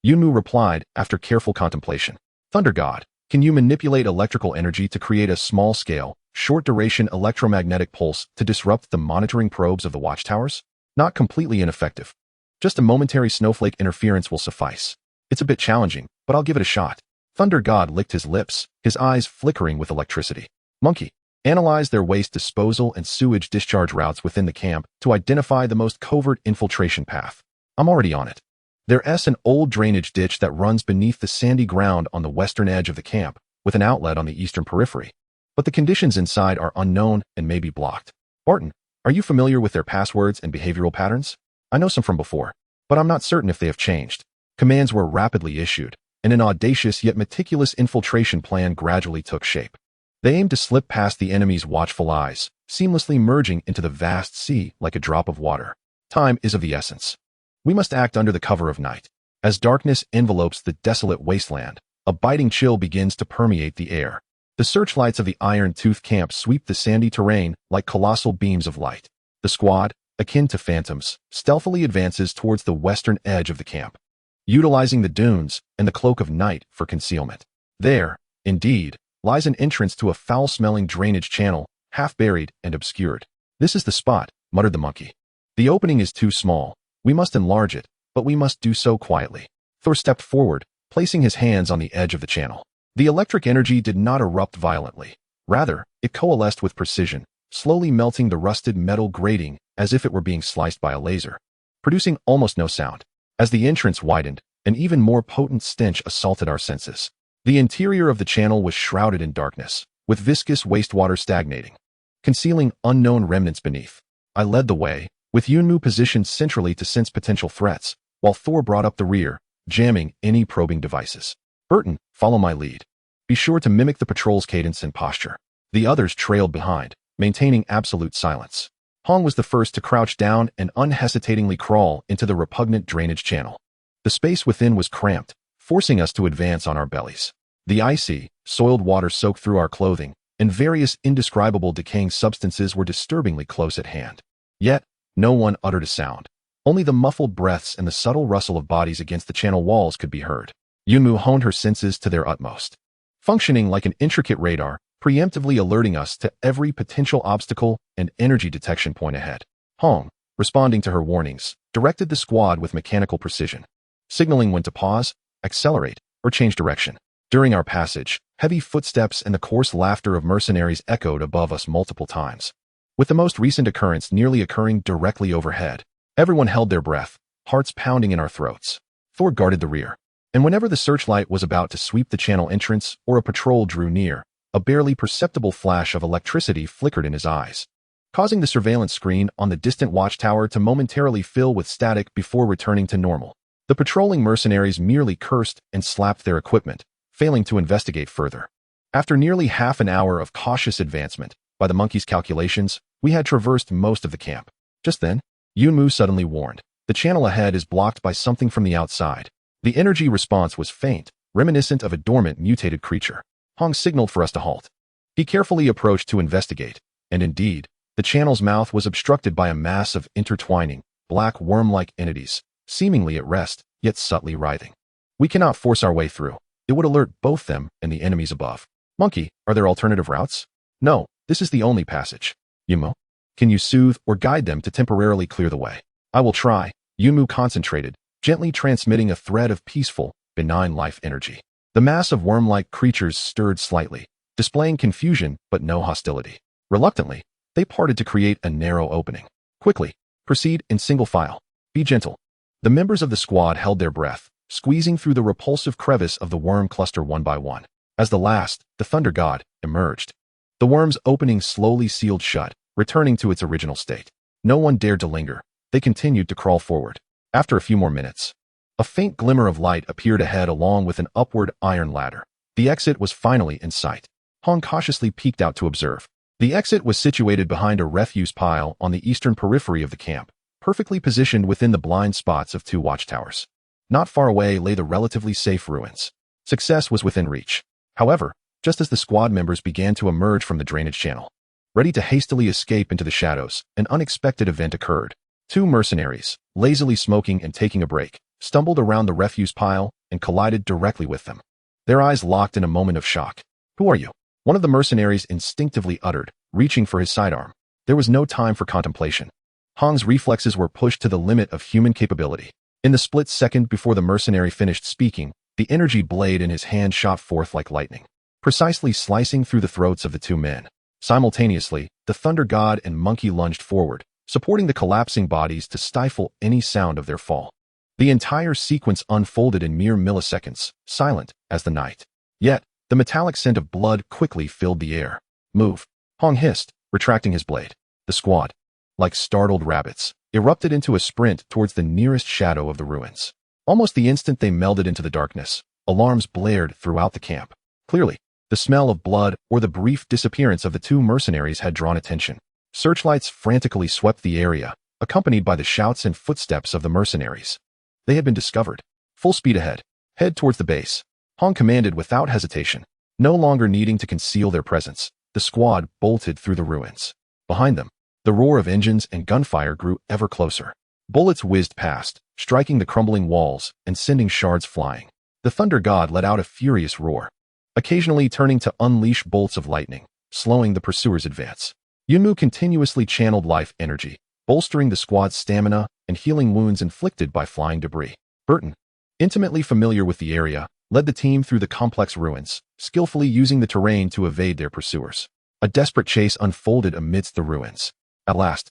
Yunmu replied after careful contemplation. Thunder God, can you manipulate electrical energy to create a small-scale, short-duration electromagnetic pulse to disrupt the monitoring probes of the watchtowers? Not completely ineffective. Just a momentary snowflake interference will suffice. It's a bit challenging, but I'll give it a shot. Thunder God licked his lips, his eyes flickering with electricity. Monkey, analyze their waste disposal and sewage discharge routes within the camp to identify the most covert infiltration path. I'm already on it. There's an old drainage ditch that runs beneath the sandy ground on the western edge of the camp, with an outlet on the eastern periphery. But the conditions inside are unknown and may be blocked. Barton, are you familiar with their passwords and behavioral patterns? I know some from before, but I'm not certain if they have changed. Commands were rapidly issued, and an audacious yet meticulous infiltration plan gradually took shape. They aimed to slip past the enemy's watchful eyes, seamlessly merging into the vast sea like a drop of water. Time is of the essence. We must act under the cover of night. As darkness envelopes the desolate wasteland, a biting chill begins to permeate the air. The searchlights of the Iron Tooth camp sweep the sandy terrain like colossal beams of light. The squad, akin to phantoms, stealthily advances towards the western edge of the camp, utilizing the dunes and the cloak of night for concealment. There, indeed, lies an entrance to a foul-smelling drainage channel, half buried and obscured. This is the spot, muttered the monkey. The opening is too small. We must enlarge it, but we must do so quietly. Thor stepped forward, placing his hands on the edge of the channel. The electric energy did not erupt violently. Rather, it coalesced with precision, slowly melting the rusted metal grating as if it were being sliced by a laser, producing almost no sound. As the entrance widened, an even more potent stench assaulted our senses. The interior of the channel was shrouded in darkness, with viscous wastewater stagnating, concealing unknown remnants beneath. I led the way, with Yunmu positioned centrally to sense potential threats, while Thor brought up the rear, jamming any probing devices. Burton, follow my lead. Be sure to mimic the patrol's cadence and posture. The others trailed behind, maintaining absolute silence. Hong was the first to crouch down and unhesitatingly crawl into the repugnant drainage channel. The space within was cramped, forcing us to advance on our bellies. The icy, soiled water soaked through our clothing, and various indescribable decaying substances were disturbingly close at hand. Yet, no one uttered a sound. Only the muffled breaths and the subtle rustle of bodies against the channel walls could be heard. Yunmu honed her senses to their utmost, functioning like an intricate radar, preemptively alerting us to every potential obstacle and energy detection point ahead. Hong, responding to her warnings, directed the squad with mechanical precision, signaling when to pause, accelerate, or change direction. During our passage, heavy footsteps and the coarse laughter of mercenaries echoed above us multiple times, with the most recent occurrence nearly occurring directly overhead. Everyone held their breath, hearts pounding in our throats. Thor guarded the rear, and whenever the searchlight was about to sweep the channel entrance or a patrol drew near, a barely perceptible flash of electricity flickered in his eyes, causing the surveillance screen on the distant watchtower to momentarily fill with static before returning to normal. The patrolling mercenaries merely cursed and slapped their equipment, failing to investigate further. After nearly half an hour of cautious advancement, by the monkey's calculations, we had traversed most of the camp. Just then, Yunmu suddenly warned, "The channel ahead is blocked by something from the outside." The energy response was faint, reminiscent of a dormant, mutated creature. Hong signaled for us to halt. He carefully approached to investigate, and indeed, the channel's mouth was obstructed by a mass of intertwining, black worm-like entities, seemingly at rest, yet subtly writhing. We cannot force our way through. It would alert both them and the enemies above. Monkey, are there alternative routes? No, this is the only passage. Yunmu, can you soothe or guide them to temporarily clear the way? I will try. Yunmu concentrated, gently transmitting a thread of peaceful, benign life energy. The mass of worm-like creatures stirred slightly, displaying confusion but no hostility. Reluctantly, they parted to create a narrow opening. Quickly, proceed in single file. Be gentle. The members of the squad held their breath, squeezing through the repulsive crevice of the worm cluster one by one. As the last, the Thunder God, emerged. The worm's opening slowly sealed shut, returning to its original state. No one dared to linger. They continued to crawl forward. After a few more minutes, a faint glimmer of light appeared ahead along with an upward iron ladder. The exit was finally in sight. Hong cautiously peeked out to observe. The exit was situated behind a refuse pile on the eastern periphery of the camp, perfectly positioned within the blind spots of two watchtowers. Not far away lay the relatively safe ruins. Success was within reach. However, just as the squad members began to emerge from the drainage channel, Ready to hastily escape into the shadows, an unexpected event occurred. Two mercenaries, lazily smoking and taking a break, stumbled around the refuse pile and collided directly with them. Their eyes locked in a moment of shock. "Who are you?" one of the mercenaries instinctively uttered, reaching for his sidearm. There was no time for contemplation. Hong's reflexes were pushed to the limit of human capability. In the split second before the mercenary finished speaking, the energy blade in his hand shot forth like lightning, precisely slicing through the throats of the two men. Simultaneously, the Thunder God and Monkey lunged forward, supporting the collapsing bodies to stifle any sound of their fall. The entire sequence unfolded in mere milliseconds, silent as the night. Yet, the metallic scent of blood quickly filled the air. "Move," Hong hissed, retracting his blade. The squad, like startled rabbits, erupted into a sprint towards the nearest shadow of the ruins. Almost the instant they melded into the darkness, alarms blared throughout the camp. Clearly, the smell of blood or the brief disappearance of the two mercenaries had drawn attention. Searchlights frantically swept the area, accompanied by the shouts and footsteps of the mercenaries. They had been discovered. Full speed ahead. Head towards the base. Hong commanded without hesitation. No longer needing to conceal their presence, the squad bolted through the ruins. Behind them, the roar of engines and gunfire grew ever closer. Bullets whizzed past, striking the crumbling walls and sending shards flying. The Thunder God let out a furious roar, occasionally turning to unleash bolts of lightning, slowing the pursuers' advance. Yunmu continuously channeled life energy, bolstering the squad's stamina and healing wounds inflicted by flying debris. Burton, intimately familiar with the area, led the team through the complex ruins, skillfully using the terrain to evade their pursuers. A desperate chase unfolded amidst the ruins. At last,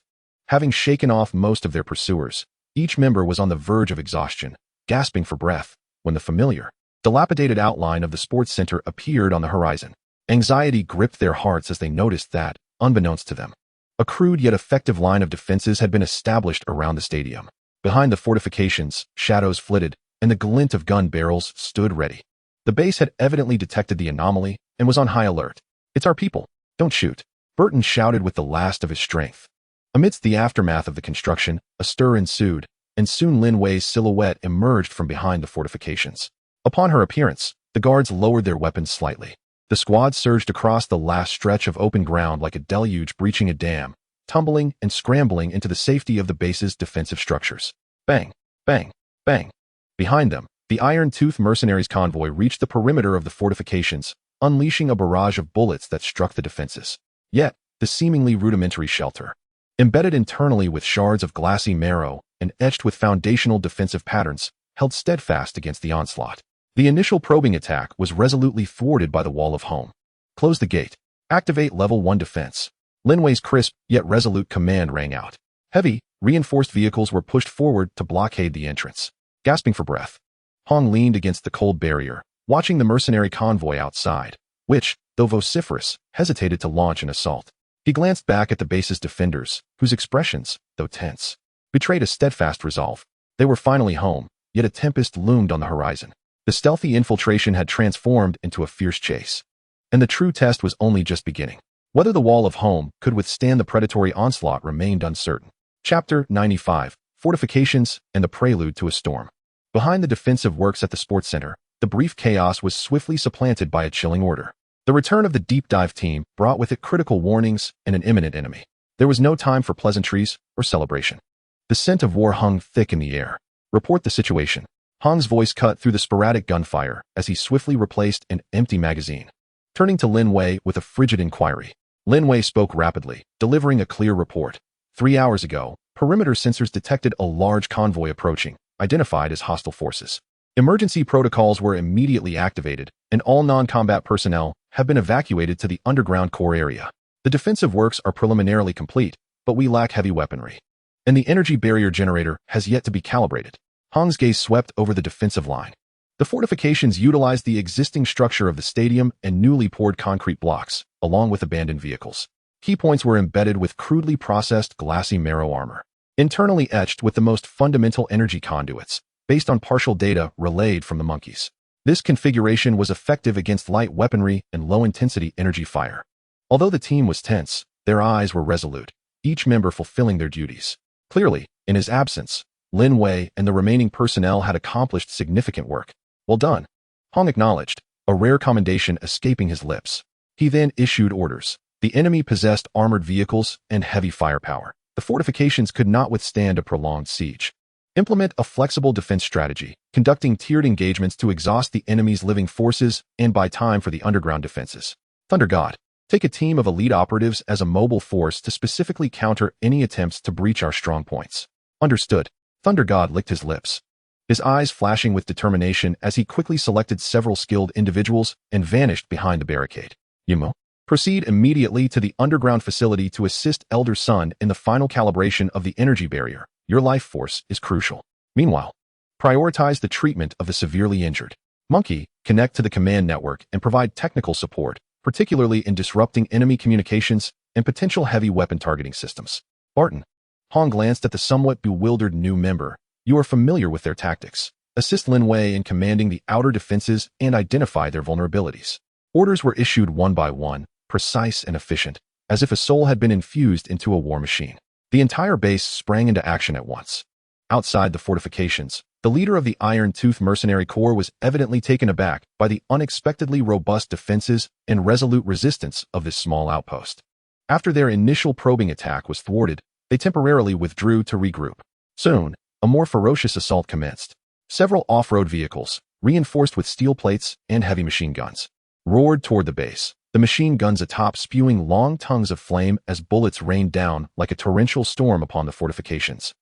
having shaken off most of their pursuers, each member was on the verge of exhaustion, gasping for breath, when the familiar, dilapidated outline of the sports center appeared on the horizon. Anxiety gripped their hearts as they noticed that, unbeknownst to them, a crude yet effective line of defenses had been established around the stadium. Behind the fortifications, shadows flitted, and the glint of gun barrels stood ready. The base had evidently detected the anomaly and was on high alert. "It's our people. Don't shoot," Burton shouted with the last of his strength. Amidst the aftermath of the construction, a stir ensued, and soon Lin Wei's silhouette emerged from behind the fortifications. Upon her appearance, the guards lowered their weapons slightly. The squad surged across the last stretch of open ground like a deluge breaching a dam, tumbling and scrambling into the safety of the base's defensive structures. Bang, bang, bang. Behind them, the Iron-Tooth mercenaries convoy reached the perimeter of the fortifications, unleashing a barrage of bullets that struck the defenses. Yet, the seemingly rudimentary shelter, embedded internally with shards of glassy marrow and etched with foundational defensive patterns, held steadfast against the onslaught. The initial probing attack was resolutely thwarted by the wall of home. "Close the gate. Activate Level 1 defense." Lin Wei's crisp yet resolute command rang out. Heavy, reinforced vehicles were pushed forward to blockade the entrance. Gasping for breath, Hong leaned against the cold barrier, watching the mercenary convoy outside, which, though vociferous, hesitated to launch an assault. He glanced back at the base's defenders, whose expressions, though tense, betrayed a steadfast resolve. They were finally home, yet a tempest loomed on the horizon. The stealthy infiltration had transformed into a fierce chase, and the true test was only just beginning. Whether the wall of home could withstand the predatory onslaught remained uncertain. Chapter 95, Fortifications and the Prelude to a Storm. Behind the defensive works at the sports center, the brief chaos was swiftly supplanted by a chilling order. The return of the deep dive team brought with it critical warnings and an imminent enemy. There was no time for pleasantries or celebration. The scent of war hung thick in the air. "Report the situation." Hong's voice cut through the sporadic gunfire as he swiftly replaced an empty magazine. Turning to Lin Wei with a frigid inquiry, Lin Wei spoke rapidly, delivering a clear report. 3 hours ago, perimeter sensors detected a large convoy approaching, identified as hostile forces. Emergency protocols were immediately activated, and all non-combat personnel have been evacuated to the underground core area. The defensive works are preliminarily complete, but we lack heavy weaponry, and the energy barrier generator has yet to be calibrated. Hong's gaze swept over the defensive line. The fortifications utilized the existing structure of the stadium and newly poured concrete blocks, along with abandoned vehicles. Key points were embedded with crudely processed glassy marrow armor, internally etched with the most fundamental energy conduits, based on partial data relayed from the monkeys. This configuration was effective against light weaponry and low-intensity energy fire. Although the team was tense, their eyes were resolute, each member fulfilling their duties. Clearly, in his absence, Lin Wei and the remaining personnel had accomplished significant work. "Well done," Hong acknowledged, a rare commendation escaping his lips. He then issued orders. The enemy possessed armored vehicles and heavy firepower. The fortifications could not withstand a prolonged siege. Implement a flexible defense strategy, conducting tiered engagements to exhaust the enemy's living forces and buy time for the underground defenses. Thunder God. Take a team of elite operatives as a mobile force to specifically counter any attempts to breach our strong points. Understood. Thunder God licked his lips, his eyes flashing with determination as he quickly selected several skilled individuals and vanished behind the barricade. Yumo. Proceed immediately to the underground facility to assist Elder Sun in the final calibration of the energy barrier. Your life force is crucial. Meanwhile, prioritize the treatment of the severely injured. Monkey, connect to the command network and provide technical support, particularly in disrupting enemy communications and potential heavy weapon targeting systems. Barton. Hong glanced at the somewhat bewildered new member. You are familiar with their tactics. Assist Lin Wei in commanding the outer defenses and identify their vulnerabilities. Orders were issued one by one, precise and efficient, as if a soul had been infused into a war machine. The entire base sprang into action at once. Outside the fortifications, the leader of the Iron Tooth Mercenary Corps was evidently taken aback by the unexpectedly robust defenses and resolute resistance of this small outpost. After their initial probing attack was thwarted, they temporarily withdrew to regroup. Soon, a more ferocious assault commenced. Several off-road vehicles, reinforced with steel plates and heavy machine guns, roared toward the base, the machine guns atop spewing long tongues of flame as bullets rained down like a torrential storm upon the fortifications.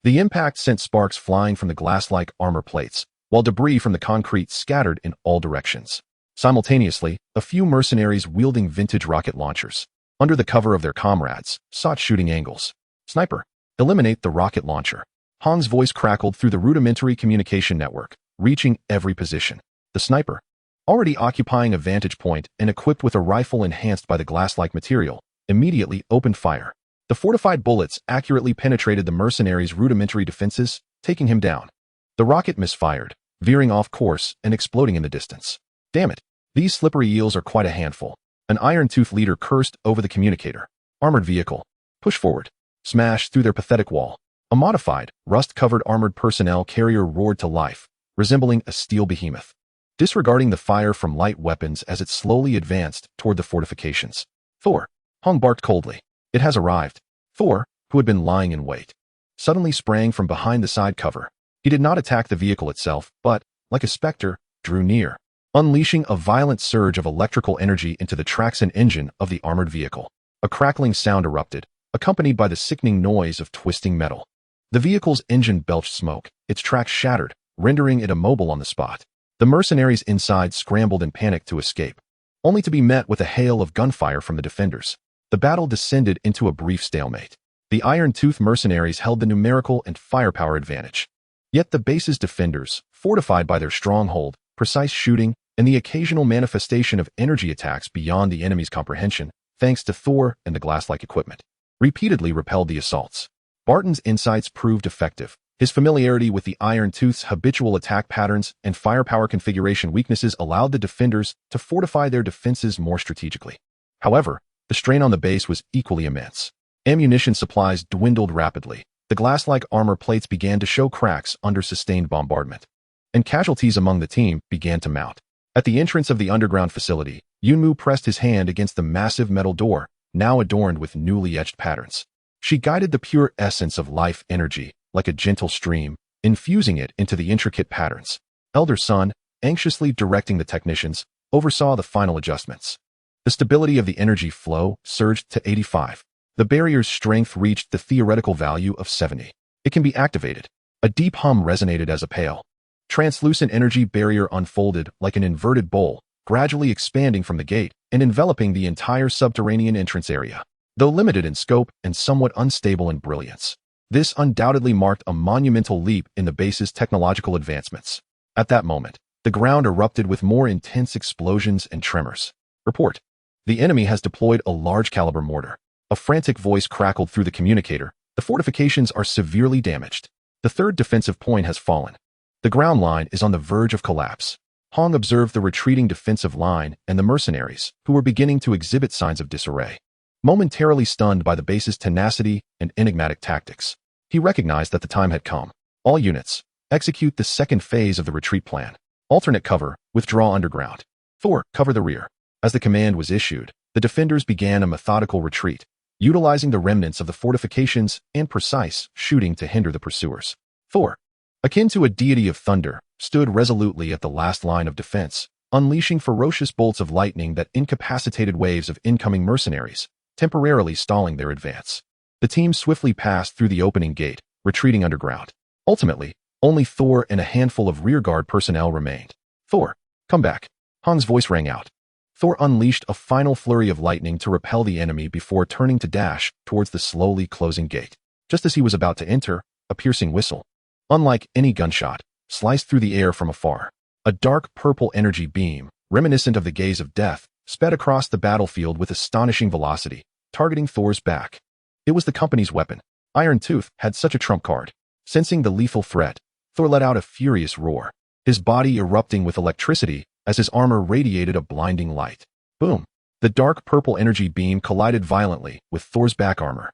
The impact sent sparks flying from the glass-like armor plates, while debris from the concrete scattered in all directions. Simultaneously, a few mercenaries wielding vintage rocket launchers, under the cover of their comrades, sought shooting angles. Sniper, eliminate the rocket launcher. Hong's voice crackled through the rudimentary communication network, reaching every position. The sniper, already occupying a vantage point and equipped with a rifle enhanced by the glass-like material, immediately opened fire. The fortified bullets accurately penetrated the mercenary's rudimentary defenses, taking him down. The rocket misfired, veering off course and exploding in the distance. Damn it, these slippery eels are quite a handful. An Iron Tooth leader cursed over the communicator. Armored vehicle. Push forward. Smash through their pathetic wall. A modified, rust-covered armored personnel carrier roared to life, resembling a steel behemoth, disregarding the fire from light weapons as it slowly advanced toward the fortifications. Thor. Hong barked coldly. It has arrived. Thor, who had been lying in wait, suddenly sprang from behind the side cover. He did not attack the vehicle itself, but, like a specter, drew near, unleashing a violent surge of electrical energy into the tracks and engine of the armored vehicle. A crackling sound erupted, accompanied by the sickening noise of twisting metal. The vehicle's engine belched smoke, its tracks shattered, rendering it immobile on the spot. The mercenaries inside scrambled in panic to escape, only to be met with a hail of gunfire from the defenders. The battle descended into a brief stalemate. The Iron Tooth mercenaries held the numerical and firepower advantage. Yet the base's defenders, fortified by their stronghold, precise shooting, and the occasional manifestation of energy attacks beyond the enemy's comprehension, thanks to Thor and the glass-like equipment, repeatedly repelled the assaults. Barton's insights proved effective. His familiarity with the Iron Tooth's habitual attack patterns and firepower configuration weaknesses allowed the defenders to fortify their defenses more strategically. However, the strain on the base was equally immense. Ammunition supplies dwindled rapidly. The glass-like armor plates began to show cracks under sustained bombardment, and casualties among the team began to mount. At the entrance of the underground facility, Yunmu pressed his hand against the massive metal door, now adorned with newly etched patterns. She guided the pure essence of life energy, like a gentle stream, infusing it into the intricate patterns. Elder Sun, anxiously directing the technicians, oversaw the final adjustments. The stability of the energy flow surged to 85. The barrier's strength reached the theoretical value of 70. It can be activated. A deep hum resonated as a pale, translucent energy barrier unfolded like an inverted bowl, gradually expanding from the gate and enveloping the entire subterranean entrance area. Though limited in scope and somewhat unstable in brilliance, this undoubtedly marked a monumental leap in the base's technological advancements. At that moment, the ground erupted with more intense explosions and tremors. Report. The enemy has deployed a large-caliber mortar. A frantic voice crackled through the communicator. The fortifications are severely damaged. The third defensive point has fallen. The ground line is on the verge of collapse. Hong observed the retreating defensive line and the mercenaries, who were beginning to exhibit signs of disarray. Momentarily stunned by the base's tenacity and enigmatic tactics, he recognized that the time had come. All units, execute the second phase of the retreat plan. Alternate cover, withdraw underground. Thor, cover the rear. As the command was issued, the defenders began a methodical retreat, utilizing the remnants of the fortifications and precise shooting to hinder the pursuers. Thor, akin to a deity of thunder, stood resolutely at the last line of defense, unleashing ferocious bolts of lightning that incapacitated waves of incoming mercenaries, temporarily stalling their advance. The team swiftly passed through the opening gate, retreating underground. Ultimately, only Thor and a handful of rearguard personnel remained. "Thor, come back," Han's voice rang out. Thor unleashed a final flurry of lightning to repel the enemy before turning to dash towards the slowly closing gate. Just as he was about to enter, a piercing whistle, unlike any gunshot, sliced through the air from afar. A dark purple energy beam, reminiscent of the gaze of death, sped across the battlefield with astonishing velocity, targeting Thor's back. It was the company's weapon. Iron Tooth had such a trump card. Sensing the lethal threat, Thor let out a furious roar, his body erupting with electricity as his armor radiated a blinding light. Boom! The dark purple energy beam collided violently with Thor's back armor.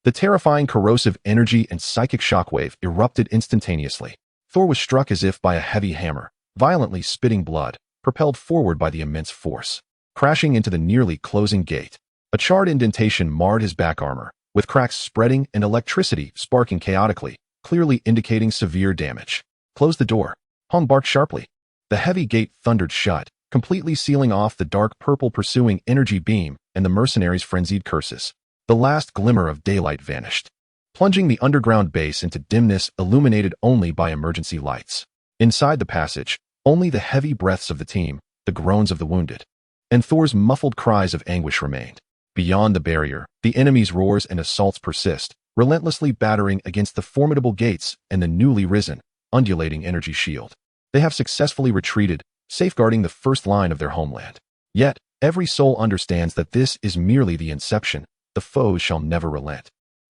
The terrifying corrosive energy and psychic shockwave erupted instantaneously. Thor was struck as if by a heavy hammer, violently spitting blood, propelled forward by the immense force, crashing into the nearly closing gate. A charred indentation marred his back armor, with cracks spreading and electricity sparking chaotically, clearly indicating severe damage. "Close the door," Han barked sharply. The heavy gate thundered shut, completely sealing off the dark purple pursuing energy beam and the mercenaries' frenzied curses. The last glimmer of daylight vanished, plunging the underground base into dimness illuminated only by emergency lights. Inside the passage, only the heavy breaths of the team, the groans of the wounded, and Thor's muffled cries of anguish remained. Beyond the barrier, the enemy's roars and assaults persist, relentlessly battering against the formidable gates and the newly risen, undulating energy shield. They have successfully retreated, safeguarding the first line of their homeland. Yet, every soul understands that this is merely the inception. The foes shall never relent.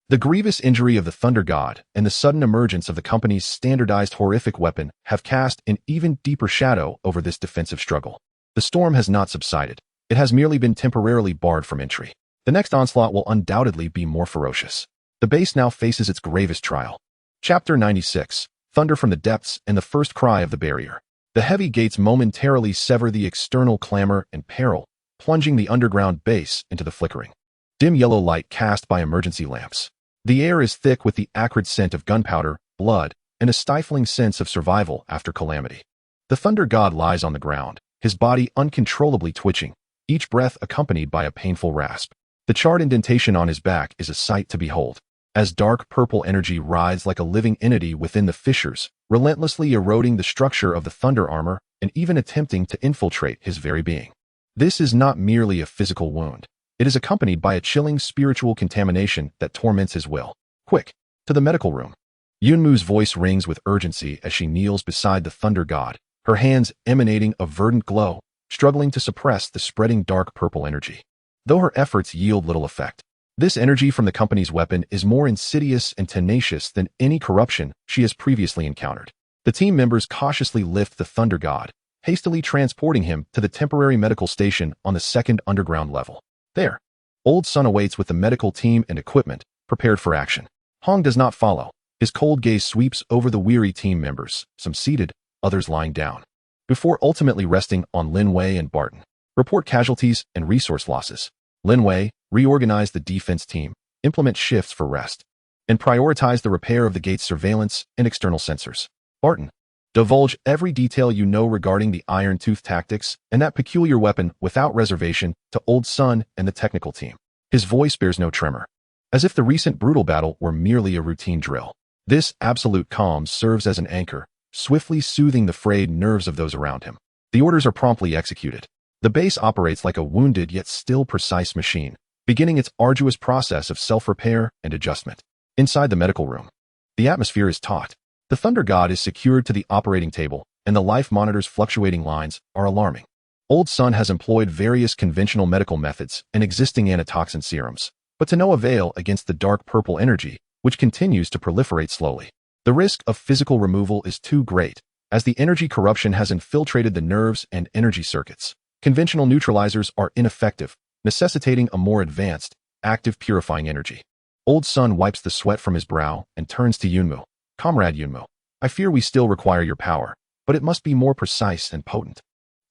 The grievous injury of the Thunder God and the sudden emergence of the company's standardized horrific weapon have cast an even deeper shadow over this defensive struggle. The storm has not subsided. It has merely been temporarily barred from entry. The next onslaught will undoubtedly be more ferocious. The base now faces its gravest trial. Chapter 96. Thunder from the depths and the first cry of the barrier. The heavy gates momentarily sever the external clamor and peril, plunging the underground base into the flickering, dim yellow light cast by emergency lamps. The air is thick with the acrid scent of gunpowder, blood, and a stifling sense of survival after calamity. The Thunder God lies on the ground, his body uncontrollably twitching, each breath accompanied by a painful rasp. The charred indentation on his back is a sight to behold, as dark purple energy writhes like a living entity within the fissures, relentlessly eroding the structure of the thunder armor and even attempting to infiltrate his very being. This is not merely a physical wound. It is accompanied by a chilling spiritual contamination that torments his will. "Quick, to the medical room." Yunmu's voice rings with urgency as she kneels beside the Thunder God, her hands emanating a verdant glow, struggling to suppress the spreading dark purple energy. Though her efforts yield little effect, this energy from the company's weapon is more insidious and tenacious than any corruption she has previously encountered. The team members cautiously lift the Thunder God, hastily transporting him to the temporary medical station on the second underground level. There, Old Sun awaits with the medical team and equipment, prepared for action. Hong does not follow. His cold gaze sweeps over the weary team members, some seated, others lying down, before ultimately resting on Lin Wei and Barton. Report casualties and resource losses. Lin Wei, reorganize the defense team, implement shifts for rest, and prioritize the repair of the gate's surveillance and external sensors. Barton, divulge every detail you know regarding the Iron Tooth tactics and that peculiar weapon without reservation to Old Sun and the technical team. His voice bears no tremor, as if the recent brutal battle were merely a routine drill. This absolute calm serves as an anchor, swiftly soothing the frayed nerves of those around him. The orders are promptly executed. The base operates like a wounded yet still precise machine, beginning its arduous process of self-repair and adjustment. Inside the medical room, the atmosphere is taut. The Thunder God is secured to the operating table, and the life monitor's fluctuating lines are alarming. Old Sun has employed various conventional medical methods and existing antitoxin serums, but to no avail against the dark purple energy, which continues to proliferate slowly. The risk of physical removal is too great, as the energy corruption has infiltrated the nerves and energy circuits. Conventional neutralizers are ineffective, necessitating a more advanced, active purifying energy. Old Sun wipes the sweat from his brow and turns to Yunmu. "Comrade Yunmu, I fear we still require your power, but it must be more precise and potent."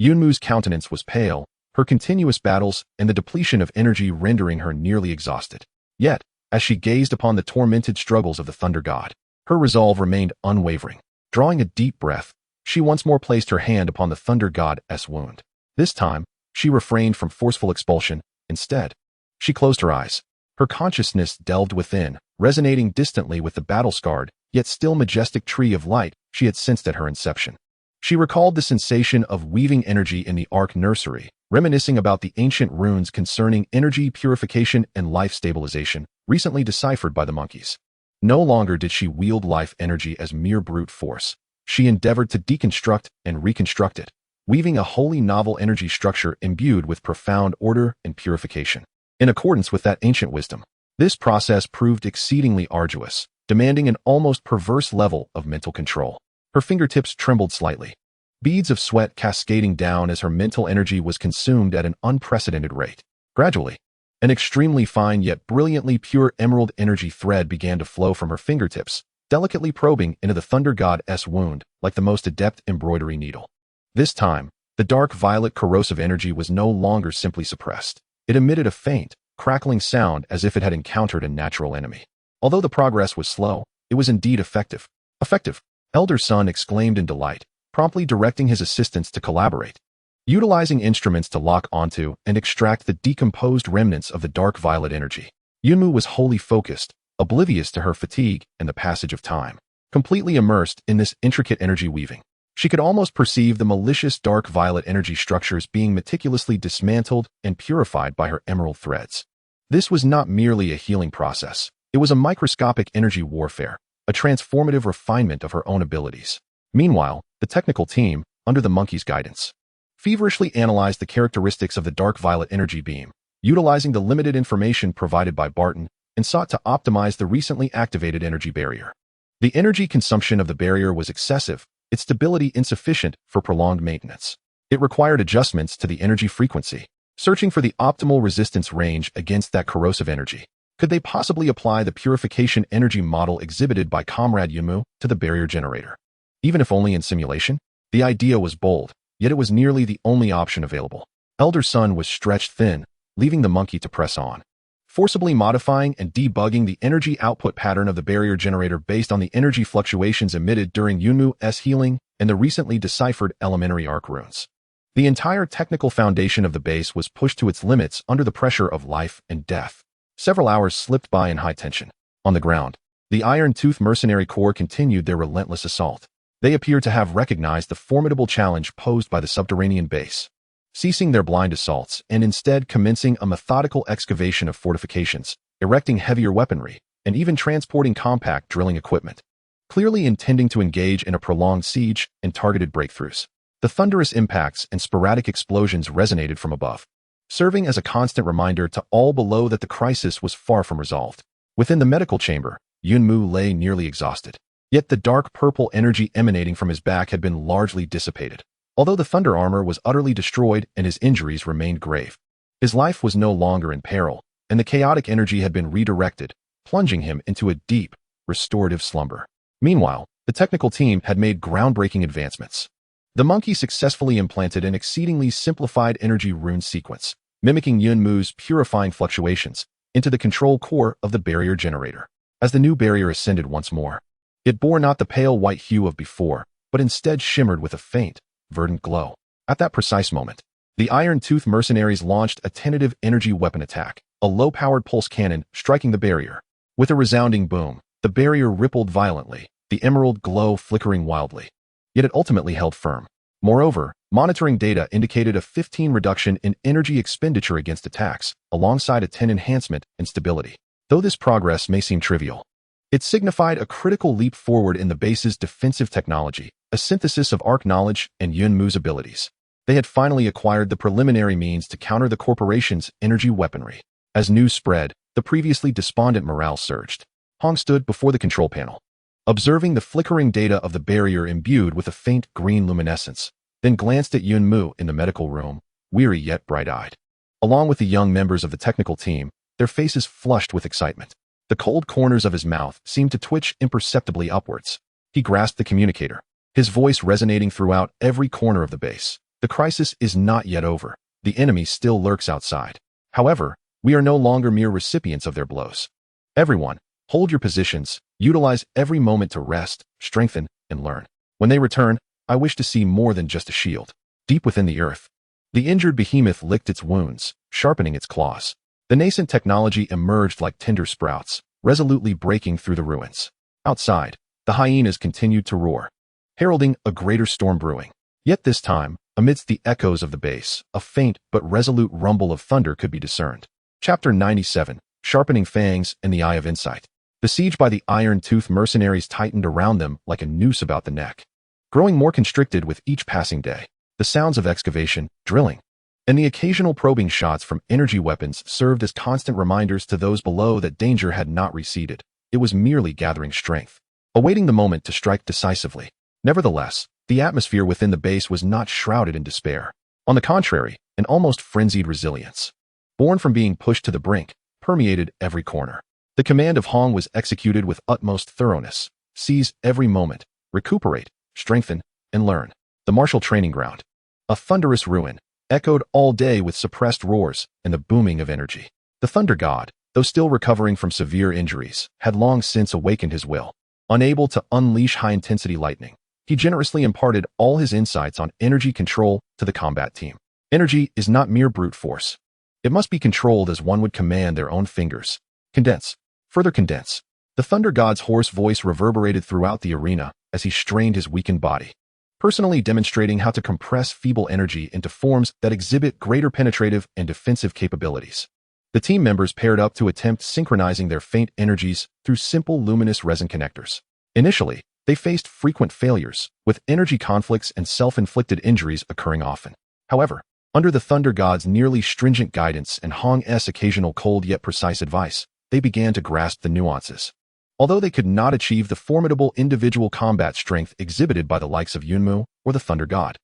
Yunmu's countenance was pale, her continuous battles and the depletion of energy rendering her nearly exhausted. Yet, as she gazed upon the tormented struggles of the Thunder God, her resolve remained unwavering. Drawing a deep breath, she once more placed her hand upon the Thunder God's wound. This time, she refrained from forceful expulsion. Instead, she closed her eyes. Her consciousness delved within, resonating distantly with the battle-scarred, yet still majestic tree of light she had sensed at her inception. She recalled the sensation of weaving energy in the Ark nursery, reminiscing about the ancient runes concerning energy purification and life stabilization, recently deciphered by the monkeys. No longer did she wield life energy as mere brute force. She endeavored to deconstruct and reconstruct it, weaving a wholly novel energy structure imbued with profound order and purification. In accordance with that ancient wisdom, this process proved exceedingly arduous, demanding an almost perverse level of mental control. Her fingertips trembled slightly, beads of sweat cascading down as her mental energy was consumed at an unprecedented rate. Gradually, an extremely fine yet brilliantly pure emerald energy thread began to flow from her fingertips, delicately probing into the Thunder God's wound like the most adept embroidery needle. This time, the dark violet corrosive energy was no longer simply suppressed. It emitted a faint, crackling sound as if it had encountered a natural enemy. Although the progress was slow, it was indeed effective. Effective, Elder Sun exclaimed in delight, promptly directing his assistants to collaborate. Utilizing instruments to lock onto and extract the decomposed remnants of the dark violet energy, Yunmu was wholly focused, oblivious to her fatigue and the passage of time. Completely immersed in this intricate energy weaving, she could almost perceive the malicious dark violet energy structures being meticulously dismantled and purified by her emerald threads. This was not merely a healing process. It was a microscopic energy warfare, a transformative refinement of her own abilities. Meanwhile, the technical team, under the monkey's guidance, feverishly analyzed the characteristics of the dark violet energy beam, utilizing the limited information provided by Barton, and sought to optimize the recently activated energy barrier. The energy consumption of the barrier was excessive, its stability insufficient for prolonged maintenance. It required adjustments to the energy frequency, searching for the optimal resistance range against that corrosive energy. Could they possibly apply the purification energy model exhibited by Comrade Yunmu to the barrier generator? Even if only in simulation? The idea was bold, yet it was nearly the only option available. Elder Sun was stretched thin, leaving the monkey to press on, forcibly modifying and debugging the energy output pattern of the barrier generator based on the energy fluctuations emitted during Yunmu's healing and the recently deciphered elementary arc runes. The entire technical foundation of the base was pushed to its limits under the pressure of life and death. Several hours slipped by in high tension. On the ground, the Iron Tooth Mercenary Corps continued their relentless assault. They appeared to have recognized the formidable challenge posed by the subterranean base, ceasing their blind assaults and instead commencing a methodical excavation of fortifications, erecting heavier weaponry, and even transporting compact drilling equipment, clearly intending to engage in a prolonged siege and targeted breakthroughs. The thunderous impacts and sporadic explosions resonated from above, serving as a constant reminder to all below that the crisis was far from resolved. Within the medical chamber, Yunmu lay nearly exhausted. Yet the dark purple energy emanating from his back had been largely dissipated. Although the thunder armor was utterly destroyed and his injuries remained grave, his life was no longer in peril, and the chaotic energy had been redirected, plunging him into a deep, restorative slumber. Meanwhile, the technical team had made groundbreaking advancements. The monkey successfully implanted an exceedingly simplified energy rune sequence, mimicking Yunmu's purifying fluctuations, into the control core of the barrier generator. As the new barrier ascended once more, it bore not the pale white hue of before, but instead shimmered with a faint, verdant glow. At that precise moment, the Iron Tooth mercenaries launched a tentative energy weapon attack, a low-powered pulse cannon striking the barrier. With a resounding boom, the barrier rippled violently, the emerald glow flickering wildly. Yet it ultimately held firm. Moreover, monitoring data indicated a 15% reduction in energy expenditure against attacks, alongside a 10% enhancement in stability. Though this progress may seem trivial, it signified a critical leap forward in the base's defensive technology, a synthesis of Ark knowledge and Yunmu's abilities. They had finally acquired the preliminary means to counter the corporation's energy weaponry. As news spread, the previously despondent morale surged. Hong stood before the control panel, observing the flickering data of the barrier imbued with a faint green luminescence, then glanced at Yunmu in the medical room, weary yet bright-eyed. Along with the young members of the technical team, their faces flushed with excitement. The cold corners of his mouth seemed to twitch imperceptibly upwards. He grasped the communicator, his voice resonating throughout every corner of the base. The crisis is not yet over. The enemy still lurks outside. However, we are no longer mere recipients of their blows. Everyone, hold your positions, utilize every moment to rest, strengthen, and learn. When they return, I wish to see more than just a shield. Deep within the earth, the injured behemoth licked its wounds, sharpening its claws. The nascent technology emerged like tender sprouts, resolutely breaking through the ruins. Outside, the hyenas continued to roar, heralding a greater storm brewing. Yet this time, amidst the echoes of the base, a faint but resolute rumble of thunder could be discerned. Chapter 97, Sharpening Fangs in the Eye of Insight. Besieged by the iron-toothed mercenaries tightened around them like a noose about the neck. Growing more constricted with each passing day, the sounds of excavation, drilling, and the occasional probing shots from energy weapons served as constant reminders to those below that danger had not receded. It was merely gathering strength, awaiting the moment to strike decisively. Nevertheless, the atmosphere within the base was not shrouded in despair. On the contrary, an almost frenzied resilience, born from being pushed to the brink, permeated every corner. The command of Hong was executed with utmost thoroughness. Seize every moment, recuperate, strengthen, and learn. The martial training ground, a thunderous ruin, echoed all day with suppressed roars and the booming of energy. The Thunder God, though still recovering from severe injuries, had long since awakened his will. Unable to unleash high-intensity lightning, he generously imparted all his insights on energy control to the combat team. Energy is not mere brute force. It must be controlled as one would command their own fingers. Condense. Further condense. The Thunder God's hoarse voice reverberated throughout the arena as he strained his weakened body, personally demonstrating how to compress feeble energy into forms that exhibit greater penetrative and defensive capabilities. The team members paired up to attempt synchronizing their faint energies through simple luminous resin connectors. Initially, they faced frequent failures, with energy conflicts and self-inflicted injuries occurring often. However, under the Thunder God's nearly stringent guidance and Hong's occasional cold yet precise advice, they began to grasp the nuances. Although they could not achieve the formidable individual combat strength exhibited by the likes of Yunmu or the Thunder God,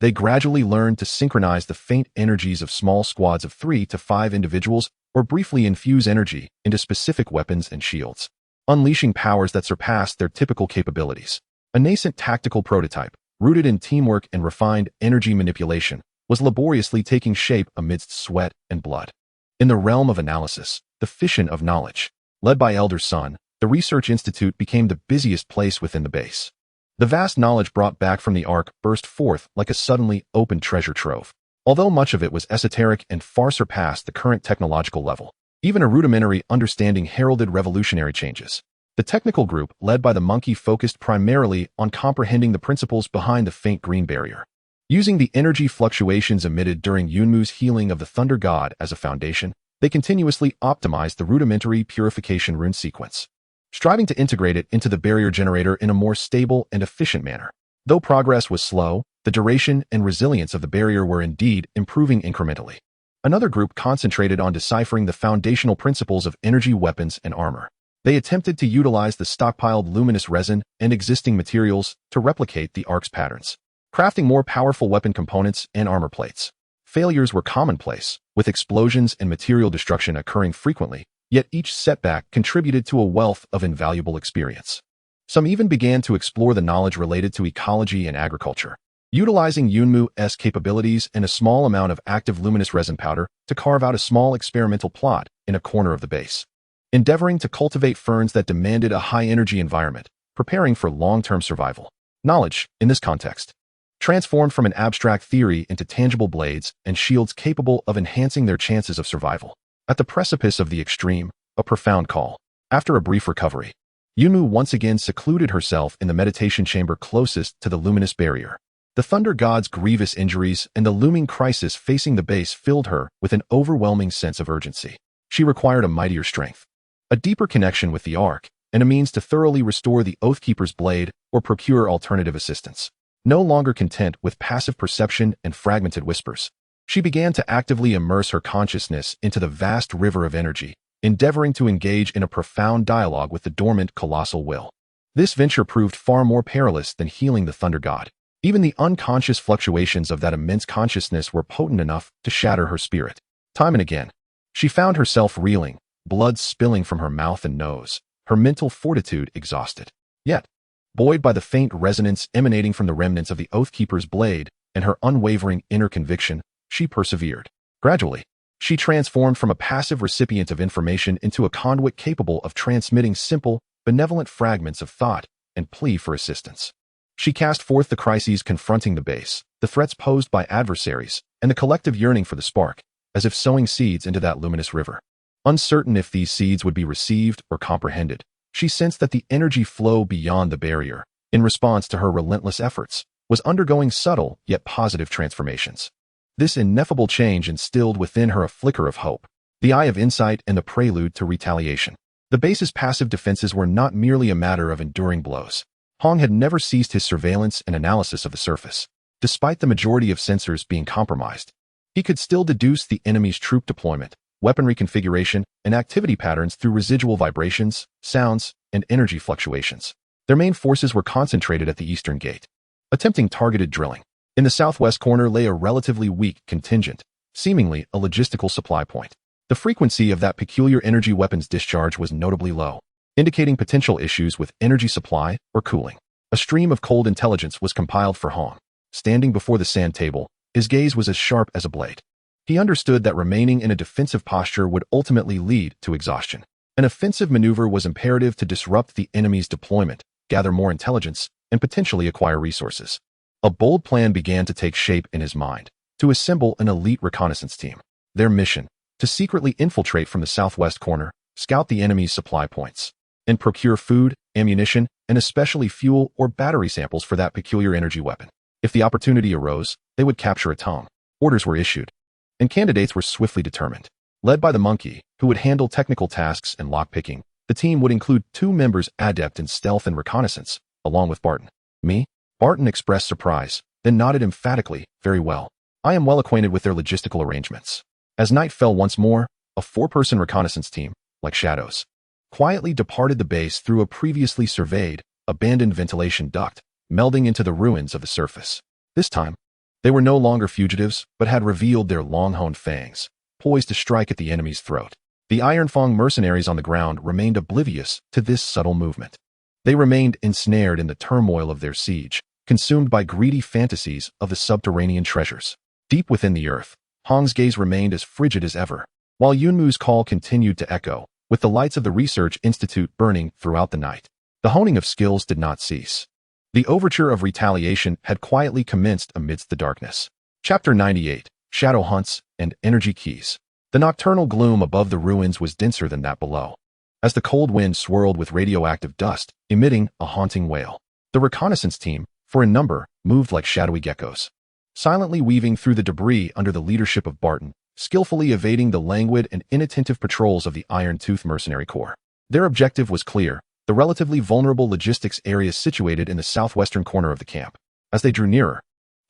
they gradually learned to synchronize the faint energies of small squads of 3 to 5 individuals or briefly infuse energy into specific weapons and shields, unleashing powers that surpassed their typical capabilities. A nascent tactical prototype, rooted in teamwork and refined energy manipulation, was laboriously taking shape amidst sweat and blood. In the realm of analysis, the fission of knowledge, led by Elder Sun, the Research Institute became the busiest place within the base. The vast knowledge brought back from the Ark burst forth like a suddenly opened treasure trove. Although much of it was esoteric and far surpassed the current technological level, even a rudimentary understanding heralded revolutionary changes. The technical group, led by the monkey, focused primarily on comprehending the principles behind the faint green barrier. Using the energy fluctuations emitted during Yunmu's healing of the Thunder God as a foundation, they continuously optimized the rudimentary purification rune sequence, striving to integrate it into the barrier generator in a more stable and efficient manner. Though progress was slow, the duration and resilience of the barrier were indeed improving incrementally. Another group concentrated on deciphering the foundational principles of energy weapons and armor. They attempted to utilize the stockpiled luminous resin and existing materials to replicate the Ark's patterns, crafting more powerful weapon components and armor plates. Failures were commonplace, with explosions and material destruction occurring frequently, yet each setback contributed to a wealth of invaluable experience. Some even began to explore the knowledge related to ecology and agriculture, utilizing Yunmu's capabilities and a small amount of active luminous resin powder to carve out a small experimental plot in a corner of the base, endeavoring to cultivate ferns that demanded a high-energy environment, preparing for long-term survival. Knowledge, in this context, transformed from an abstract theory into tangible blades and shields capable of enhancing their chances of survival. At the precipice of the extreme, a profound call. After a brief recovery, Yunmu once again secluded herself in the meditation chamber closest to the luminous barrier. The Thunder God's grievous injuries and the looming crisis facing the base filled her with an overwhelming sense of urgency. She required a mightier strength, a deeper connection with the Ark, and a means to thoroughly restore the Oathkeeper's blade or procure alternative assistance. No longer content with passive perception and fragmented whispers, she began to actively immerse her consciousness into the vast river of energy, endeavoring to engage in a profound dialogue with the dormant colossal will. This venture proved far more perilous than healing the Thunder God. Even the unconscious fluctuations of that immense consciousness were potent enough to shatter her spirit. Time and again, she found herself reeling, blood spilling from her mouth and nose, her mental fortitude exhausted. Yet, buoyed by the faint resonance emanating from the remnants of the Oathkeeper's blade and her unwavering inner conviction she persevered. Gradually, she transformed from a passive recipient of information into a conduit capable of transmitting simple, benevolent fragments of thought and plea for assistance. She cast forth the crises confronting the base, the threats posed by adversaries, and the collective yearning for the spark, as if sowing seeds into that luminous river. Uncertain if these seeds would be received or comprehended, she sensed that the energy flow beyond the barrier, in response to her relentless efforts, was undergoing subtle yet positive transformations. This ineffable change instilled within her a flicker of hope, the eye of insight and the prelude to retaliation. The base's passive defenses were not merely a matter of enduring blows. Hong had never ceased his surveillance and analysis of the surface. Despite the majority of sensors being compromised, he could still deduce the enemy's troop deployment, weaponry configuration, and activity patterns through residual vibrations, sounds, and energy fluctuations. Their main forces were concentrated at the eastern gate, attempting targeted drilling. In the southwest corner lay a relatively weak contingent, seemingly a logistical supply point. The frequency of that peculiar energy weapon's discharge was notably low, indicating potential issues with energy supply or cooling. A stream of cold intelligence was compiled for Hong. Standing before the sand table, his gaze was as sharp as a blade. He understood that remaining in a defensive posture would ultimately lead to exhaustion. An offensive maneuver was imperative to disrupt the enemy's deployment, gather more intelligence, and potentially acquire resources. A bold plan began to take shape in his mind, to assemble an elite reconnaissance team. Their mission, to secretly infiltrate from the southwest corner, scout the enemy's supply points, and procure food, ammunition, and especially fuel or battery samples for that peculiar energy weapon. If the opportunity arose, they would capture a Tong. Orders were issued, and candidates were swiftly determined. Led by the monkey, who would handle technical tasks and lockpicking, the team would include 2 members adept in stealth and reconnaissance, along with Barton. Me? Barton expressed surprise, then nodded emphatically. Very well. I am well acquainted with their logistical arrangements. As night fell once more, a 4-person reconnaissance team, like shadows, quietly departed the base through a previously surveyed, abandoned ventilation duct, melding into the ruins of the surface. This time, they were no longer fugitives, but had revealed their long-honed fangs, poised to strike at the enemy's throat. The Iron Fang mercenaries on the ground remained oblivious to this subtle movement. They remained ensnared in the turmoil of their siege, consumed by greedy fantasies of the subterranean treasures. Deep within the earth, Hong's gaze remained as frigid as ever, while Yunmu's call continued to echo, with the lights of the Research Institute burning throughout the night. The honing of skills did not cease. The overture of retaliation had quietly commenced amidst the darkness. Chapter 98, Shadow Hunts and Energy Keys. The nocturnal gloom above the ruins was denser than that below, as the cold wind swirled with radioactive dust, emitting a haunting wail. The reconnaissance team, for a number, moved like shadowy geckos, silently weaving through the debris under the leadership of Barton, skillfully evading the languid and inattentive patrols of the Iron Tooth Mercenary Corps. Their objective was clear: the relatively vulnerable logistics area situated in the southwestern corner of the camp. As they drew nearer,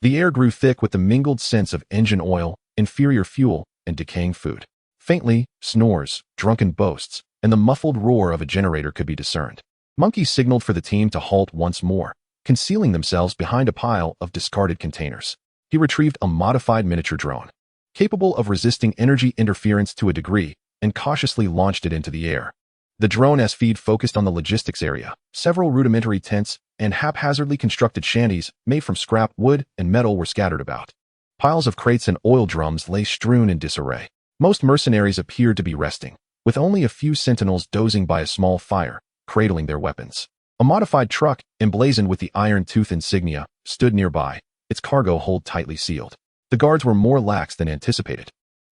the air grew thick with the mingled scents of engine oil, inferior fuel, and decaying food. Faintly, snores, drunken boasts, and the muffled roar of a generator could be discerned. Monkey signaled for the team to halt once more, concealing themselves behind a pile of discarded containers. He retrieved a modified miniature drone, capable of resisting energy interference to a degree, and cautiously launched it into the air. The drone's feed focused on the logistics area. Several rudimentary tents and haphazardly constructed shanties made from scrap wood and metal were scattered about. Piles of crates and oil drums lay strewn in disarray. Most mercenaries appeared to be resting, with only a few sentinels dozing by a small fire, cradling their weapons. A modified truck, emblazoned with the Iron Tooth insignia, stood nearby, its cargo hold tightly sealed. The guards were more lax than anticipated,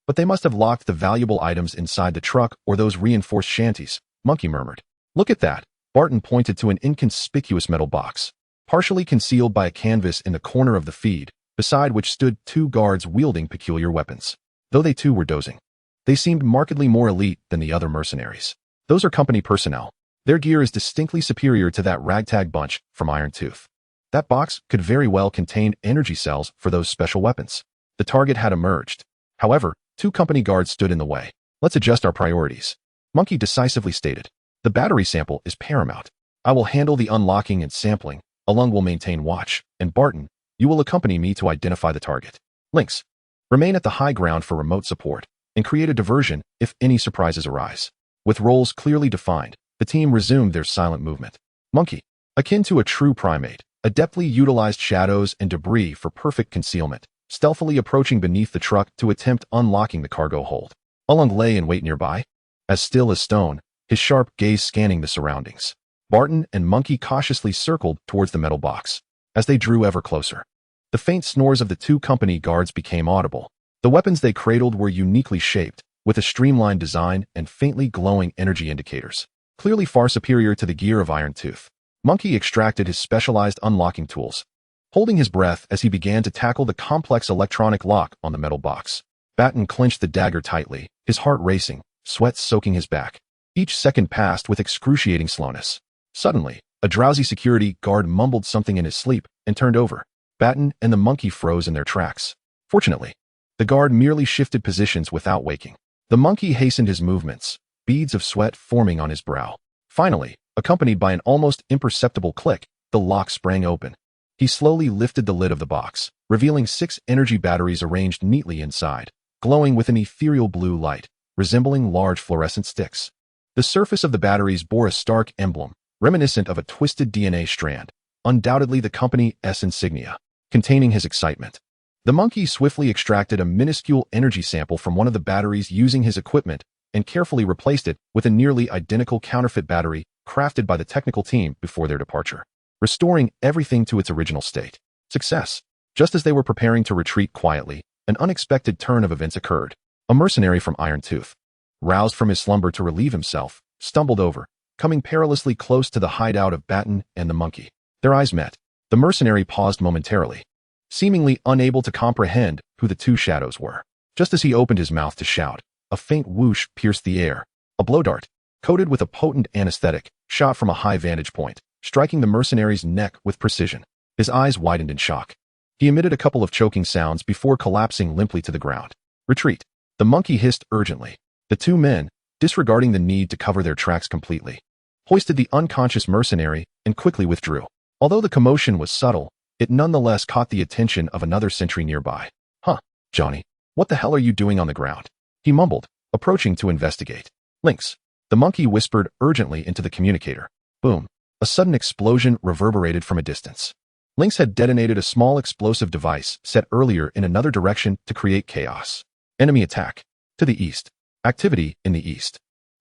but they must have locked the valuable items inside the truck or those reinforced shanties, Monkey murmured. Look at that. Barton pointed to an inconspicuous metal box, partially concealed by a canvas in the corner of the feed, beside which stood 2 guards wielding peculiar weapons. Though they too were dozing, they seemed markedly more elite than the other mercenaries. Those are company personnel. Their gear is distinctly superior to that ragtag bunch from Iron Tooth. That box could very well contain energy cells for those special weapons. The target had emerged. However, 2 company guards stood in the way. Let's adjust our priorities, Monkey decisively stated. The battery sample is paramount. I will handle the unlocking and sampling. Alung will maintain watch, and Barton, you will accompany me to identify the target. Lynx, remain at the high ground for remote support, and create a diversion if any surprises arise. With roles clearly defined, the team resumed their silent movement. Monkey, akin to a true primate, adeptly utilized shadows and debris for perfect concealment, stealthily approaching beneath the truck to attempt unlocking the cargo hold. Ulung lay in wait nearby, as still as stone, his sharp gaze scanning the surroundings. Barton and Monkey cautiously circled towards the metal box. As they drew ever closer, the faint snores of the two company guards became audible. The weapons they cradled were uniquely shaped, with a streamlined design and faintly glowing energy indicators, clearly far superior to the gear of Iron Tooth. Monkey extracted his specialized unlocking tools, holding his breath as he began to tackle the complex electronic lock on the metal box. Batten clenched the dagger tightly, his heart racing, sweat soaking his back. Each second passed with excruciating slowness. Suddenly, a drowsy security guard mumbled something in his sleep and turned over. Batten and the Monkey froze in their tracks. Fortunately, the guard merely shifted positions without waking. The Monkey hastened his movements, beads of sweat forming on his brow. Finally, accompanied by an almost imperceptible click, the lock sprang open. He slowly lifted the lid of the box, revealing 6 energy batteries arranged neatly inside, glowing with an ethereal blue light, resembling large fluorescent sticks. The surface of the batteries bore a stark emblem, reminiscent of a twisted DNA strand, undoubtedly the company S insignia, containing his excitement. The Monkey swiftly extracted a minuscule energy sample from one of the batteries using his equipment and carefully replaced it with a nearly identical counterfeit battery crafted by the technical team before their departure, restoring everything to its original state. Success! Just as they were preparing to retreat quietly, an unexpected turn of events occurred. A mercenary from Iron Tooth, roused from his slumber to relieve himself, stumbled over, coming perilously close to the hideout of Batten and the Monkey. Their eyes met. The mercenary paused momentarily, seemingly unable to comprehend who the two shadows were. Just as he opened his mouth to shout, a faint whoosh pierced the air. A blow dart, coated with a potent anesthetic, shot from a high vantage point, striking the mercenary's neck with precision. His eyes widened in shock. He emitted a couple of choking sounds before collapsing limply to the ground. Retreat. The Monkey hissed urgently. The two men, disregarding the need to cover their tracks completely, hoisted the unconscious mercenary and quickly withdrew. Although the commotion was subtle, it nonetheless caught the attention of another sentry nearby. Huh, Johnny, what the hell are you doing on the ground? He mumbled, approaching to investigate. Lynx. The Monkey whispered urgently into the communicator. Boom. A sudden explosion reverberated from a distance. Lynx had detonated a small explosive device set earlier in another direction to create chaos. Enemy attack. To the east. Activity in the east.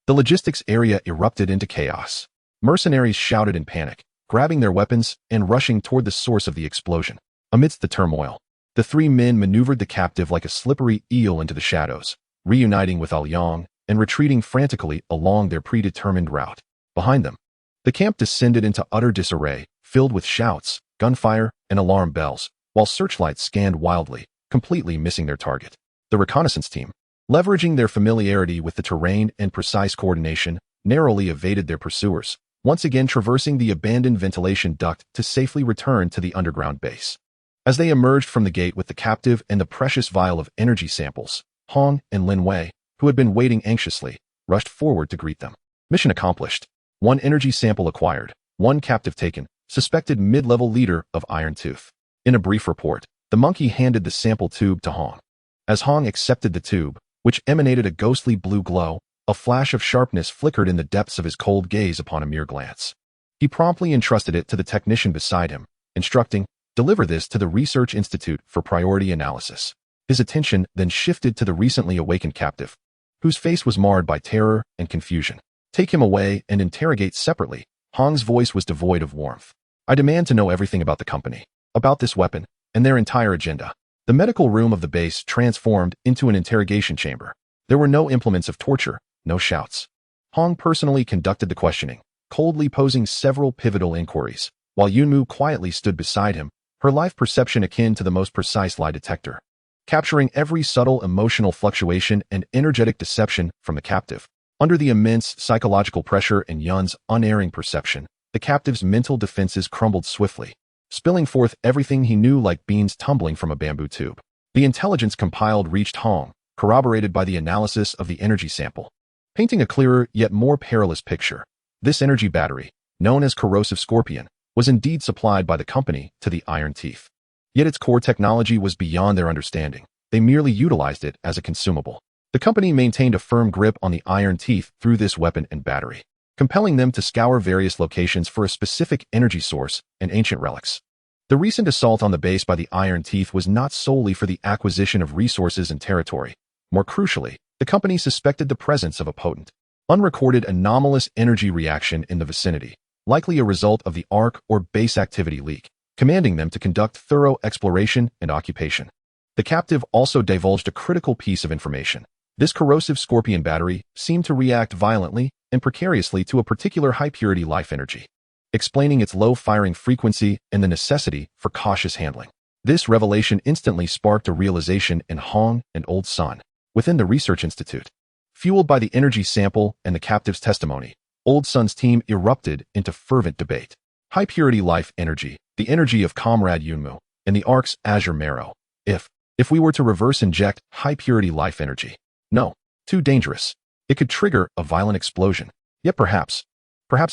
The logistics area erupted into chaos. Mercenaries shouted in panic, grabbing their weapons and rushing toward the source of the explosion. Amidst the turmoil, the three men maneuvered the captive like a slippery eel into the shadows, reuniting with Alyang and retreating frantically along their predetermined route. Behind them, the camp descended into utter disarray, filled with shouts, gunfire, and alarm bells, while searchlights scanned wildly, completely missing their target. The reconnaissance team, leveraging their familiarity with the terrain and precise coordination, narrowly evaded their pursuers, once again traversing the abandoned ventilation duct to safely return to the underground base. As they emerged from the gate with the captive and the precious vial of energy samples, Hong and Lin Wei, who had been waiting anxiously, rushed forward to greet them. Mission accomplished. 1 energy sample acquired, 1 captive taken, suspected mid-level leader of Iron Tooth. In a brief report, the Monkey handed the sample tube to Hong. As Hong accepted the tube, which emanated a ghostly blue glow, a flash of sharpness flickered in the depths of his cold gaze upon a mere glance. He promptly entrusted it to the technician beside him, instructing, "Deliver this to the Research Institute for priority analysis." His attention then shifted to the recently awakened captive, whose face was marred by terror and confusion. "Take him away and interrogate separately." Hong's voice was devoid of warmth. "I demand to know everything about the company, about this weapon, and their entire agenda." The medical room of the base transformed into an interrogation chamber. There were no implements of torture, no shouts. Hong personally conducted the questioning, coldly posing several pivotal inquiries, while Yunmu quietly stood beside him, her life perception akin to the most precise lie detector, capturing every subtle emotional fluctuation and energetic deception from the captive. Under the immense psychological pressure and Yun's unerring perception, the captive's mental defenses crumbled swiftly, spilling forth everything he knew like beans tumbling from a bamboo tube. The intelligence compiled reached Hong, corroborated by the analysis of the energy sample, painting a clearer yet more perilous picture. This energy battery, known as corrosive scorpion, was indeed supplied by the company to the Iron Teeth. Yet its core technology was beyond their understanding. They merely utilized it as a consumable. The company maintained a firm grip on the Iron Teeth through this weapon and battery, compelling them to scour various locations for a specific energy source and ancient relics. The recent assault on the base by the Iron Teeth was not solely for the acquisition of resources and territory. More crucially, the company suspected the presence of a potent, unrecorded anomalous energy reaction in the vicinity, likely a result of the Ark or base activity leak, commanding them to conduct thorough exploration and occupation. The captive also divulged a critical piece of information. This corrosive scorpion battery seemed to react violently and precariously to a particular high-purity life energy, explaining its low firing frequency and the necessity for cautious handling. This revelation instantly sparked a realization in Hong and Old Sun, within the Research Institute. Fueled by the energy sample and the captive's testimony, Old Sun's team erupted into fervent debate. High-purity life energy, the energy of Comrade Yunmu, and the Ark's azure marrow. If we were to reverse inject high-purity life energy. No, too dangerous. It could trigger a violent explosion. Yet perhaps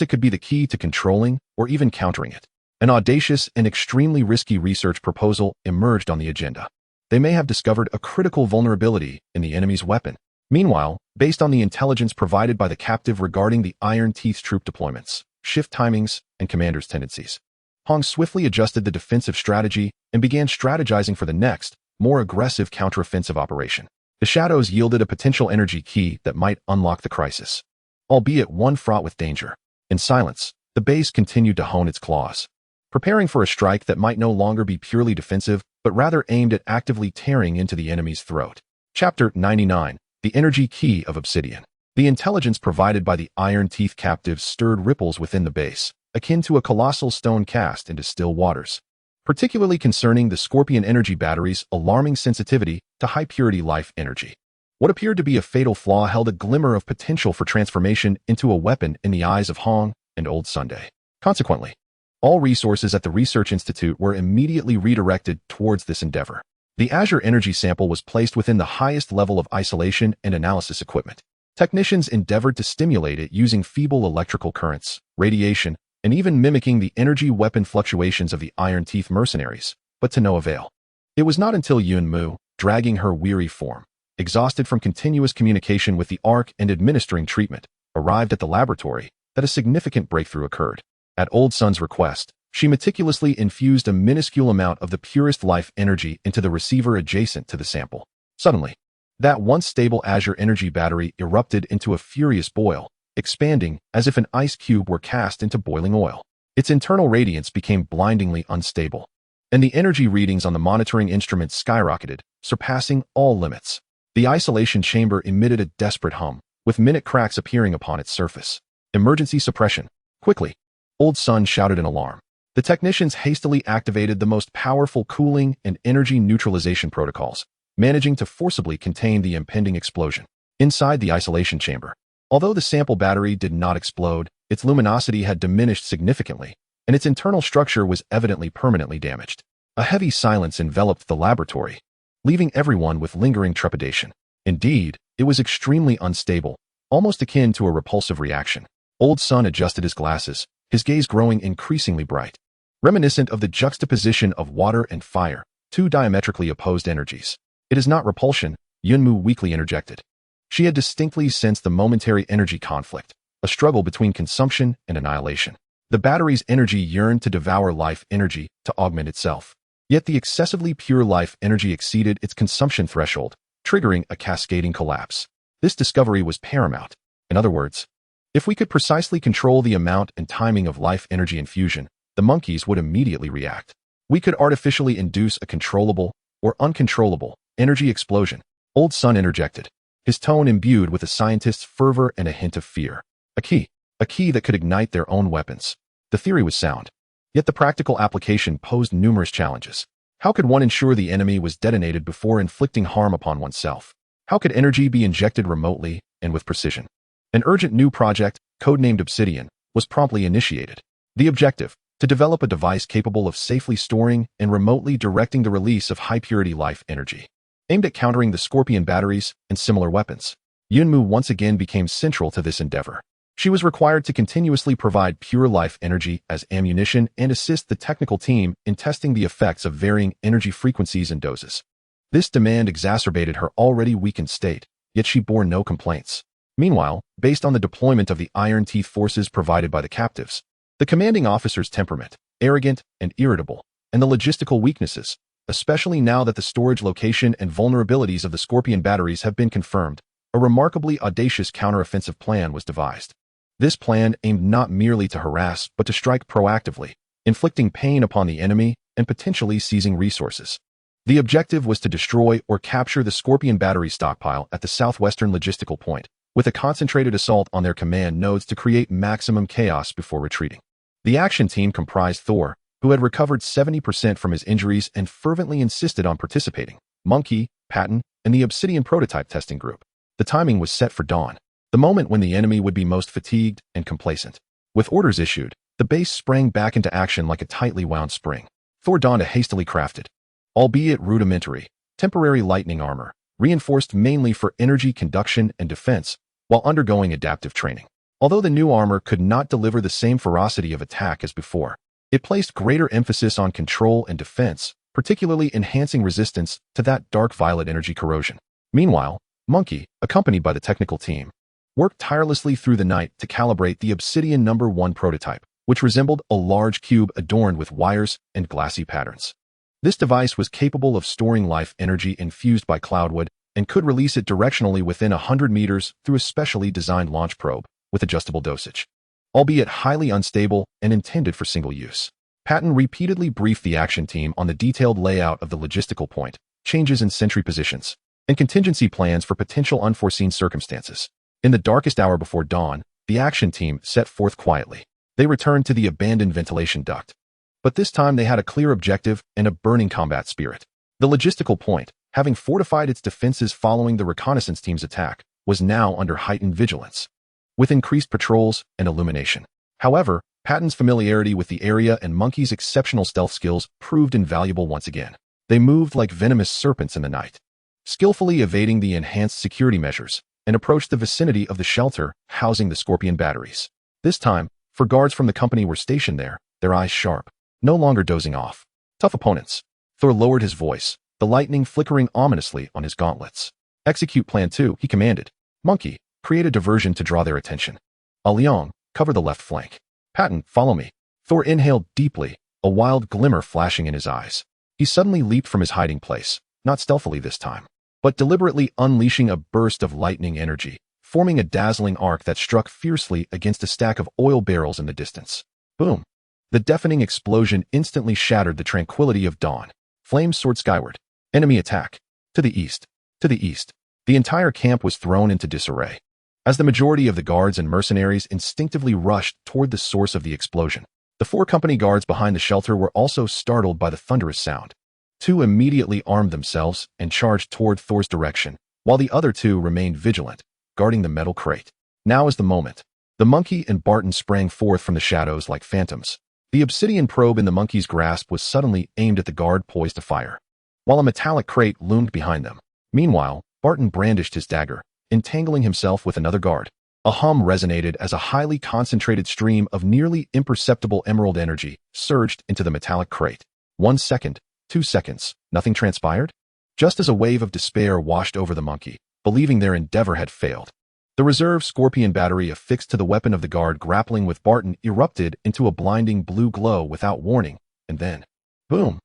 it could be the key to controlling or even countering it. An audacious and extremely risky research proposal emerged on the agenda. They may have discovered a critical vulnerability in the enemy's weapon. Meanwhile, based on the intelligence provided by the captive regarding the Iron Teeth's troop deployments, shift timings, and commander's tendencies, Hong swiftly adjusted the defensive strategy and began strategizing for the next, more aggressive counteroffensive operation. The shadows yielded a potential energy key that might unlock the crisis, albeit one fraught with danger. In silence, the base continued to hone its claws, preparing for a strike that might no longer be purely defensive, but rather aimed at actively tearing into the enemy's throat. Chapter 99. The Energy Key of Obsidian. The intelligence provided by the Iron Teeth captives stirred ripples within the base, akin to a colossal stone cast into still waters, particularly concerning the Scorpion energy battery's alarming sensitivity to high-purity life energy. What appeared to be a fatal flaw held a glimmer of potential for transformation into a weapon in the eyes of Hong and Old Sunday. Consequently, all resources at the Research Institute were immediately redirected towards this endeavor. The Azure energy sample was placed within the highest level of isolation and analysis equipment. Technicians endeavored to stimulate it using feeble electrical currents, radiation, and even mimicking the energy weapon fluctuations of the Iron Teeth mercenaries, but to no avail. It was not until Yunmu, dragging her weary form, exhausted from continuous communication with the Ark and administering treatment, arrived at the laboratory, that a significant breakthrough occurred. At Old Sun's request, she meticulously infused a minuscule amount of the purest life energy into the receiver adjacent to the sample. Suddenly, that once stable Azure energy battery erupted into a furious boil, expanding as if an ice cube were cast into boiling oil. Its internal radiance became blindingly unstable, and the energy readings on the monitoring instruments skyrocketed, surpassing all limits. The isolation chamber emitted a desperate hum, with minute cracks appearing upon its surface. Emergency suppression. Quickly, Old Sun shouted in alarm. The technicians hastily activated the most powerful cooling and energy neutralization protocols, managing to forcibly contain the impending explosion. Inside the isolation chamber, although the sample battery did not explode, its luminosity had diminished significantly, and its internal structure was evidently permanently damaged. A heavy silence enveloped the laboratory, leaving everyone with lingering trepidation. Indeed, it was extremely unstable, almost akin to a repulsive reaction. Old Sun adjusted his glasses, his gaze growing increasingly bright, reminiscent of the juxtaposition of water and fire, two diametrically opposed energies. It is not repulsion, Yunmu weakly interjected. She had distinctly sensed the momentary energy conflict, a struggle between consumption and annihilation. The battery's energy yearned to devour life energy to augment itself. Yet the excessively pure life energy exceeded its consumption threshold, triggering a cascading collapse. This discovery was paramount. In other words, if we could precisely control the amount and timing of life energy infusion, the monkeys would immediately react. We could artificially induce a controllable or uncontrollable energy explosion. Old Sun interjected, his tone imbued with a scientist's fervor and a hint of fear. A key that could ignite their own weapons. The theory was sound, yet the practical application posed numerous challenges. How could one ensure the enemy was detonated before inflicting harm upon oneself? How could energy be injected remotely and with precision? An urgent new project, codenamed Obsidian, was promptly initiated. The objective: to develop a device capable of safely storing and remotely directing the release of high-purity life energy, aimed at countering the Scorpion batteries and similar weapons. Yunmu once again became central to this endeavor. She was required to continuously provide pure life energy as ammunition and assist the technical team in testing the effects of varying energy frequencies and doses. This demand exacerbated her already weakened state, yet she bore no complaints. Meanwhile, based on the deployment of the Iron Teeth forces provided by the captives, the commanding officer's temperament, arrogant and irritable, and the logistical weaknesses, especially now that the storage location and vulnerabilities of the Scorpion batteries have been confirmed. A remarkably audacious counteroffensive plan was devised. This plan aimed not merely to harass but to strike proactively, inflicting pain upon the enemy and potentially seizing resources. The objective was to destroy or capture the Scorpion battery stockpile at the southwestern logistical point, with a concentrated assault on their command nodes to create maximum chaos before retreating. The action team comprised Thor, who had recovered 70% from his injuries and fervently insisted on participating, Monkey, Patton, and the Obsidian prototype testing group. The timing was set for dawn, the moment when the enemy would be most fatigued and complacent. With orders issued, the base sprang back into action like a tightly wound spring. Thor donned a hastily crafted, albeit rudimentary, temporary lightning armor, reinforced mainly for energy conduction and defense, while undergoing adaptive training. Although the new armor could not deliver the same ferocity of attack as before, it placed greater emphasis on control and defense, particularly enhancing resistance to that dark violet energy corrosion. Meanwhile, Monkey, accompanied by the technical team, worked tirelessly through the night to calibrate the Obsidian No. 1 prototype, which resembled a large cube adorned with wires and glassy patterns. This device was capable of storing life energy infused by cloudwood and could release it directionally within 100 meters through a specially designed launch probe with adjustable dosage, albeit highly unstable and intended for single use. Patton repeatedly briefed the action team on the detailed layout of the logistical point, changes in sentry positions, and contingency plans for potential unforeseen circumstances. In the darkest hour before dawn, the action team set forth quietly. They returned to the abandoned ventilation duct. But this time they had a clear objective and a burning combat spirit. The logistical point, having fortified its defenses following the reconnaissance team's attack, was now under heightened vigilance, with increased patrols and illumination. However, Patton's familiarity with the area and Monkey's exceptional stealth skills proved invaluable once again. They moved like venomous serpents in the night, skillfully evading the enhanced security measures, and approached the vicinity of the shelter housing the Scorpion batteries. This time, for guards from the company were stationed there, their eyes sharp, no longer dozing off. Tough opponents. Thor lowered his voice, the lightning flickering ominously on his gauntlets. Execute Plan 2, he commanded. Monkey, create a diversion to draw their attention. Aliong, cover the left flank. Patton, follow me. Thor inhaled deeply, a wild glimmer flashing in his eyes. He suddenly leaped from his hiding place, not stealthily this time, but deliberately unleashing a burst of lightning energy, forming a dazzling arc that struck fiercely against a stack of oil barrels in the distance. Boom! The deafening explosion instantly shattered the tranquility of dawn. Flames soared skyward. Enemy attack. To the east. To the east. The entire camp was thrown into disarray, as the majority of the guards and mercenaries instinctively rushed toward the source of the explosion. The 4 company guards behind the shelter were also startled by the thunderous sound. 2 immediately armed themselves and charged toward Thor's direction, while the other 2 remained vigilant, guarding the metal crate. Now is the moment. The Monkey and Barton sprang forth from the shadows like phantoms. The obsidian probe in the Monkey's grasp was suddenly aimed at the guard poised to fire, while a metallic crate loomed behind them. Meanwhile, Barton brandished his dagger, entangling himself with another guard. A hum resonated as a highly concentrated stream of nearly imperceptible emerald energy surged into the metallic crate. 1 second, 2 seconds, nothing transpired? Just as a wave of despair washed over the Monkey, believing their endeavor had failed. The reserve Scorpion battery affixed to the weapon of the guard grappling with Barton erupted into a blinding blue glow without warning, and then, boom!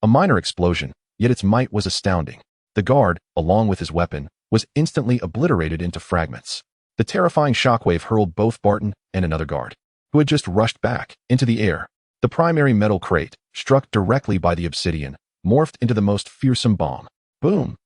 A minor explosion, yet its might was astounding. The guard, along with his weapon, was instantly obliterated into fragments. The terrifying shockwave hurled both Barton and another guard, who had just rushed back, into the air. The primary metal crate, struck directly by the obsidian, morphed into the most fearsome bomb. Boom!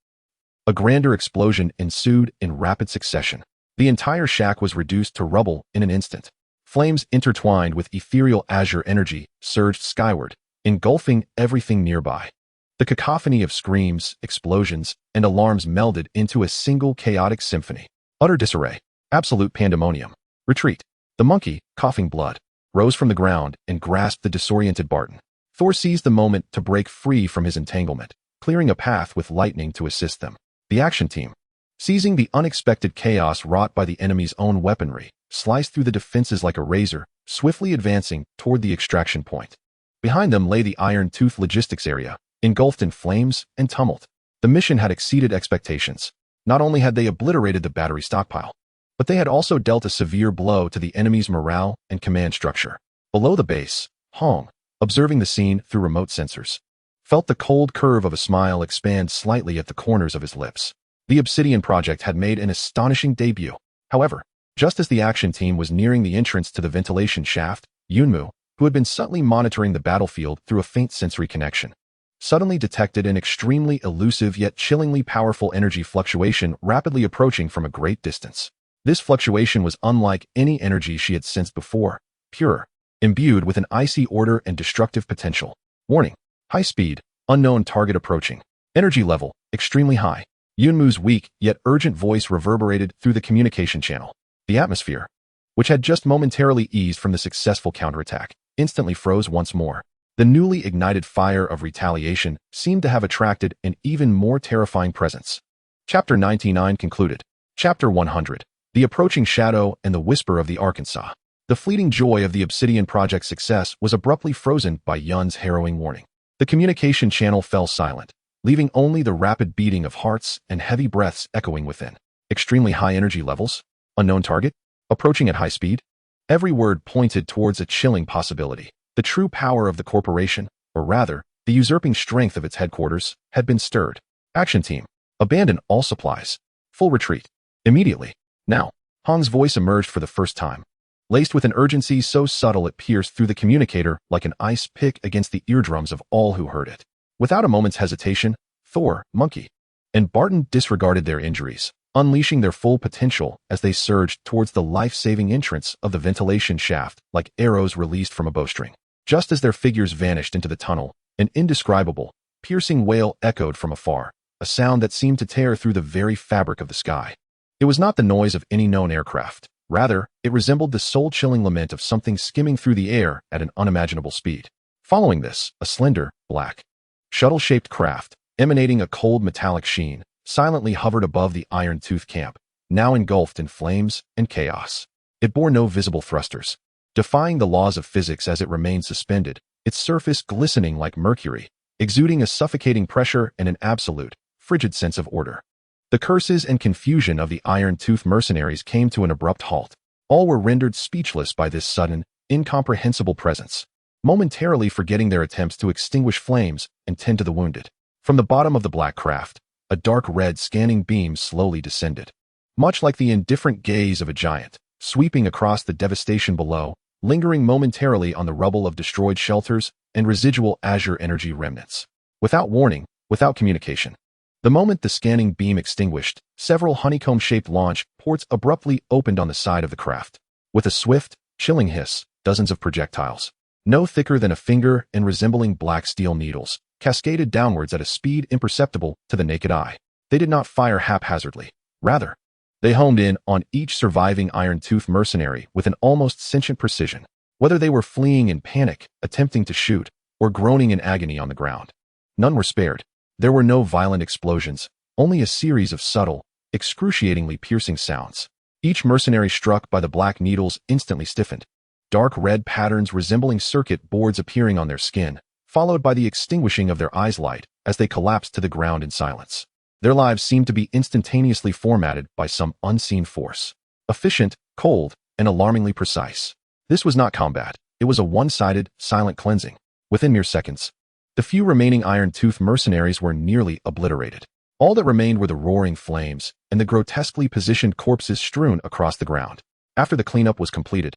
A grander explosion ensued in rapid succession. The entire shack was reduced to rubble in an instant. Flames intertwined with ethereal azure energy surged skyward, engulfing everything nearby. The cacophony of screams, explosions, and alarms melded into a single chaotic symphony. Utter disarray. Absolute pandemonium. Retreat. The Monkey, coughing blood, rose from the ground and grasped the disoriented Barton. Thor seized the moment to break free from his entanglement, clearing a path with lightning to assist them. The action team, seizing the unexpected chaos wrought by the enemy's own weaponry, sliced through the defenses like a razor, swiftly advancing toward the extraction point. Behind them lay the Iron Tooth logistics area, engulfed in flames and tumult. The mission had exceeded expectations. Not only had they obliterated the battery stockpile, but they had also dealt a severe blow to the enemy's morale and command structure. Below the base, Hong, observing the scene through remote sensors. Felt the cold curve of a smile expand slightly at the corners of his lips. The Obsidian project had made an astonishing debut. However, just as the action team was nearing the entrance to the ventilation shaft, Yunmu, who had been subtly monitoring the battlefield through a faint sensory connection, suddenly detected an extremely elusive yet chillingly powerful energy fluctuation rapidly approaching from a great distance. This fluctuation was unlike any energy she had sensed before, pure, imbued with an icy order and destructive potential. Warning: high speed, unknown target approaching. Energy level, extremely high. Yunmu's weak yet urgent voice reverberated through the communication channel. The atmosphere, which had just momentarily eased from the successful counterattack, instantly froze once more. The newly ignited fire of retaliation seemed to have attracted an even more terrifying presence. Chapter 99 concluded. Chapter 100. The approaching shadow and the whisper of the Arkansas. The fleeting joy of the Obsidian project's success was abruptly frozen by Yun's harrowing warning. The communication channel fell silent, leaving only the rapid beating of hearts and heavy breaths echoing within. Extremely high energy levels? Unknown target? Approaching at high speed? Every word pointed towards a chilling possibility. The true power of the corporation, or rather, the usurping strength of its headquarters, had been stirred. Action team, abandon all supplies. Full retreat. Immediately. Now. Hong's voice emerged for the first time, laced with an urgency so subtle it pierced through the communicator like an ice pick against the eardrums of all who heard it. Without a moment's hesitation, Thor, Monkey, and Barton disregarded their injuries, unleashing their full potential as they surged towards the life-saving entrance of the ventilation shaft like arrows released from a bowstring. Just as their figures vanished into the tunnel, an indescribable, piercing wail echoed from afar, a sound that seemed to tear through the very fabric of the sky. It was not the noise of any known aircraft. Rather, it resembled the soul-chilling lament of something skimming through the air at an unimaginable speed. Following this, a slender, black, shuttle-shaped craft, emanating a cold metallic sheen, silently hovered above the iron-tooth camp, now engulfed in flames and chaos. It bore no visible thrusters, defying the laws of physics as it remained suspended, its surface glistening like mercury, exuding a suffocating pressure and an absolute, frigid sense of order. The curses and confusion of the iron-tooth mercenaries came to an abrupt halt. All were rendered speechless by this sudden, incomprehensible presence, momentarily forgetting their attempts to extinguish flames and tend to the wounded. From the bottom of the black craft, a dark red scanning beam slowly descended, much like the indifferent gaze of a giant, sweeping across the devastation below, lingering momentarily on the rubble of destroyed shelters and residual azure energy remnants. Without warning, without communication. The moment the scanning beam extinguished, several honeycomb-shaped launch ports abruptly opened on the side of the craft. With a swift, chilling hiss, dozens of projectiles, no thicker than a finger and resembling black steel needles, cascaded downwards at a speed imperceptible to the naked eye. They did not fire haphazardly. Rather, they homed in on each surviving iron-tooth mercenary with an almost sentient precision, whether they were fleeing in panic, attempting to shoot, or groaning in agony on the ground. None were spared. There were no violent explosions, only a series of subtle, excruciatingly piercing sounds. Each mercenary struck by the black needles instantly stiffened, dark red patterns resembling circuit boards appearing on their skin, followed by the extinguishing of their eyes' light as they collapsed to the ground in silence. Their lives seemed to be instantaneously formatted by some unseen force. Efficient, cold, and alarmingly precise. This was not combat. It was a one-sided, silent cleansing. Within mere seconds, the few remaining iron-tooth mercenaries were nearly obliterated. All that remained were the roaring flames and the grotesquely positioned corpses strewn across the ground. After the cleanup was completed,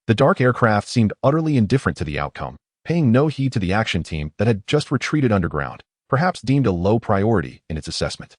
the dark aircraft seemed utterly indifferent to the outcome, paying no heed to the action team that had just retreated underground, perhaps deemed a low priority in its assessment.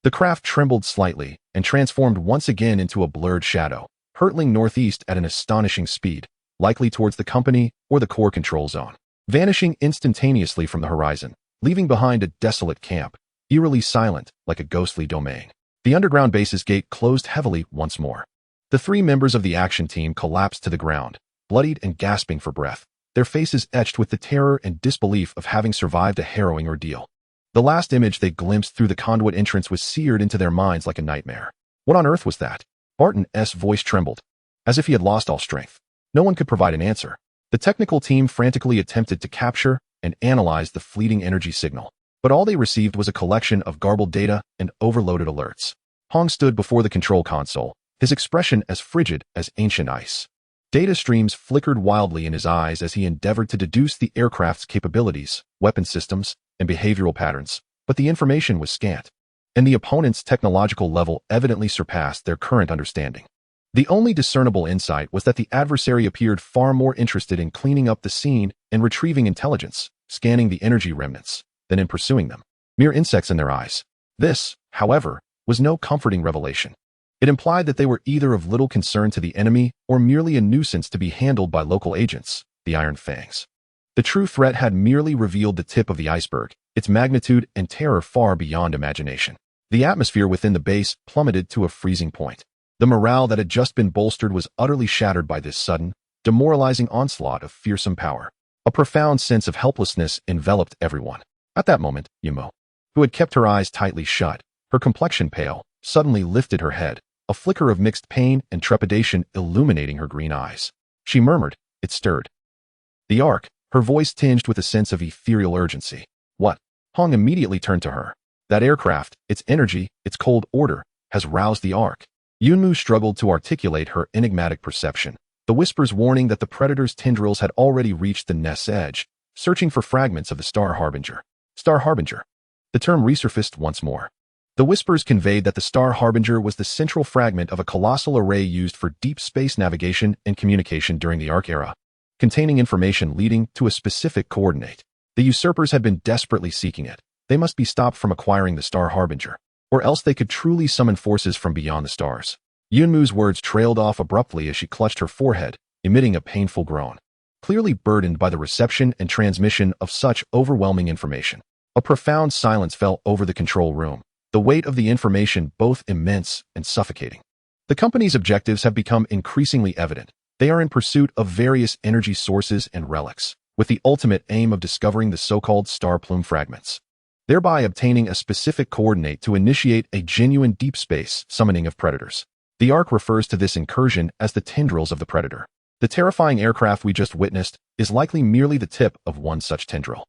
The craft trembled slightly and transformed once again into a blurred shadow, hurtling northeast at an astonishing speed, likely towards the company or the core control zone, vanishing instantaneously from the horizon, leaving behind a desolate camp, eerily silent like a ghostly domain. The underground base's gate closed heavily once more. The three members of the action team collapsed to the ground, bloodied and gasping for breath, their faces etched with the terror and disbelief of having survived a harrowing ordeal. The last image they glimpsed through the conduit entrance was seared into their minds like a nightmare. What on earth was that? Barton's voice trembled, as if he had lost all strength. No one could provide an answer. The technical team frantically attempted to capture and analyze the fleeting energy signal, but all they received was a collection of garbled data and overloaded alerts. Hong stood before the control console, his expression as frigid as ancient ice. Data streams flickered wildly in his eyes as he endeavored to deduce the aircraft's capabilities, weapon systems, and behavioral patterns, but the information was scant, and the opponent's technological level evidently surpassed their current understanding. The only discernible insight was that the adversary appeared far more interested in cleaning up the scene and retrieving intelligence, scanning the energy remnants, than in pursuing them. Mere insects in their eyes. This, however, was no comforting revelation. It implied that they were either of little concern to the enemy or merely a nuisance to be handled by local agents, the Iron Fangs. The true threat had merely revealed the tip of the iceberg, its magnitude and terror far beyond imagination. The atmosphere within the base plummeted to a freezing point. The morale that had just been bolstered was utterly shattered by this sudden, demoralizing onslaught of fearsome power. A profound sense of helplessness enveloped everyone. At that moment, Yumo, who had kept her eyes tightly shut, her complexion pale, suddenly lifted her head, a flicker of mixed pain and trepidation illuminating her green eyes. She murmured, it stirred. The Ark, her voice tinged with a sense of ethereal urgency. What? Hong immediately turned to her. That aircraft, its energy, its cold order, has roused the Ark. Yunmu struggled to articulate her enigmatic perception, the whispers warning that the predator's tendrils had already reached the nest's edge, searching for fragments of the Star Harbinger. Star Harbinger. The term resurfaced once more. The whispers conveyed that the Star Harbinger was the central fragment of a colossal array used for deep space navigation and communication during the Ark era, containing information leading to a specific coordinate. The usurpers had been desperately seeking it. They must be stopped from acquiring the Star Harbinger, or else they could truly summon forces from beyond the stars. Yunmu's words trailed off abruptly as she clutched her forehead, emitting a painful groan. Clearly burdened by the reception and transmission of such overwhelming information, a profound silence fell over the control room, the weight of the information both immense and suffocating. The company's objectives have become increasingly evident. They are in pursuit of various energy sources and relics, with the ultimate aim of discovering the so-called star plume fragments, thereby obtaining a specific coordinate to initiate a genuine deep space summoning of predators. The Ark refers to this incursion as the tendrils of the predator. The terrifying aircraft we just witnessed is likely merely the tip of one such tendril.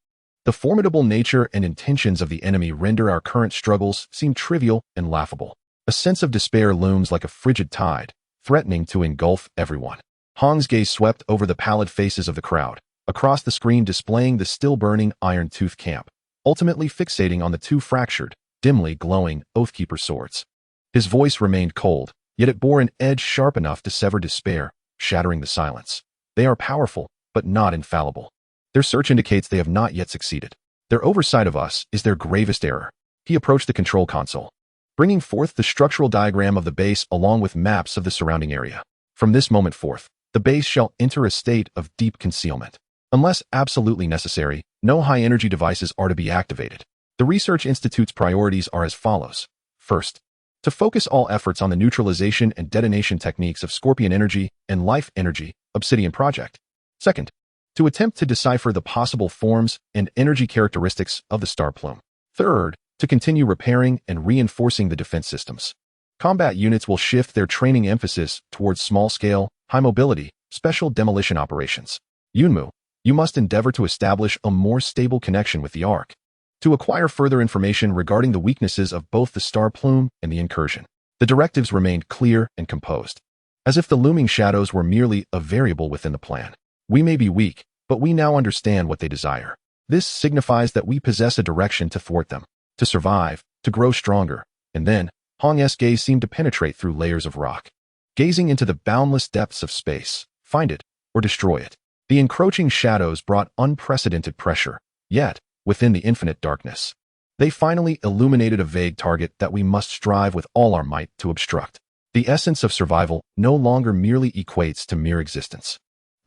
The formidable nature and intentions of the enemy render our current struggles seem trivial and laughable. A sense of despair looms like a frigid tide, threatening to engulf everyone. Hong's gaze swept over the pallid faces of the crowd, across the screen displaying the still-burning Iron Tooth camp, ultimately fixating on the two fractured, dimly glowing Oathkeeper swords. His voice remained cold, yet it bore an edge sharp enough to sever despair, shattering the silence. They are powerful, but not infallible. Their search indicates they have not yet succeeded. Their oversight of us is their gravest error. He approached the control console, bringing forth the structural diagram of the base along with maps of the surrounding area. From this moment forth, the base shall enter a state of deep concealment. Unless absolutely necessary, no high-energy devices are to be activated. The Research Institute's priorities are as follows. First, to focus all efforts on the neutralization and detonation techniques of Scorpion Energy and Life Energy Obsidian Project. Second, to attempt to decipher the possible forms and energy characteristics of the star plume. Third, to continue repairing and reinforcing the defense systems. Combat units will shift their training emphasis towards small-scale, high-mobility, special demolition operations. Yunmu, you must endeavor to establish a more stable connection with the Ark, to acquire further information regarding the weaknesses of both the star plume and the incursion. The directives remained clear and composed, as if the looming shadows were merely a variable within the plan. We may be weak, but we now understand what they desire. This signifies that we possess a direction to thwart them, to survive, to grow stronger. And then, Hong's gaze seemed to penetrate through layers of rock, gazing into the boundless depths of space. Find it, or destroy it. The encroaching shadows brought unprecedented pressure, yet, within the infinite darkness, they finally illuminated a vague target that we must strive with all our might to obstruct. The essence of survival no longer merely equates to mere existence.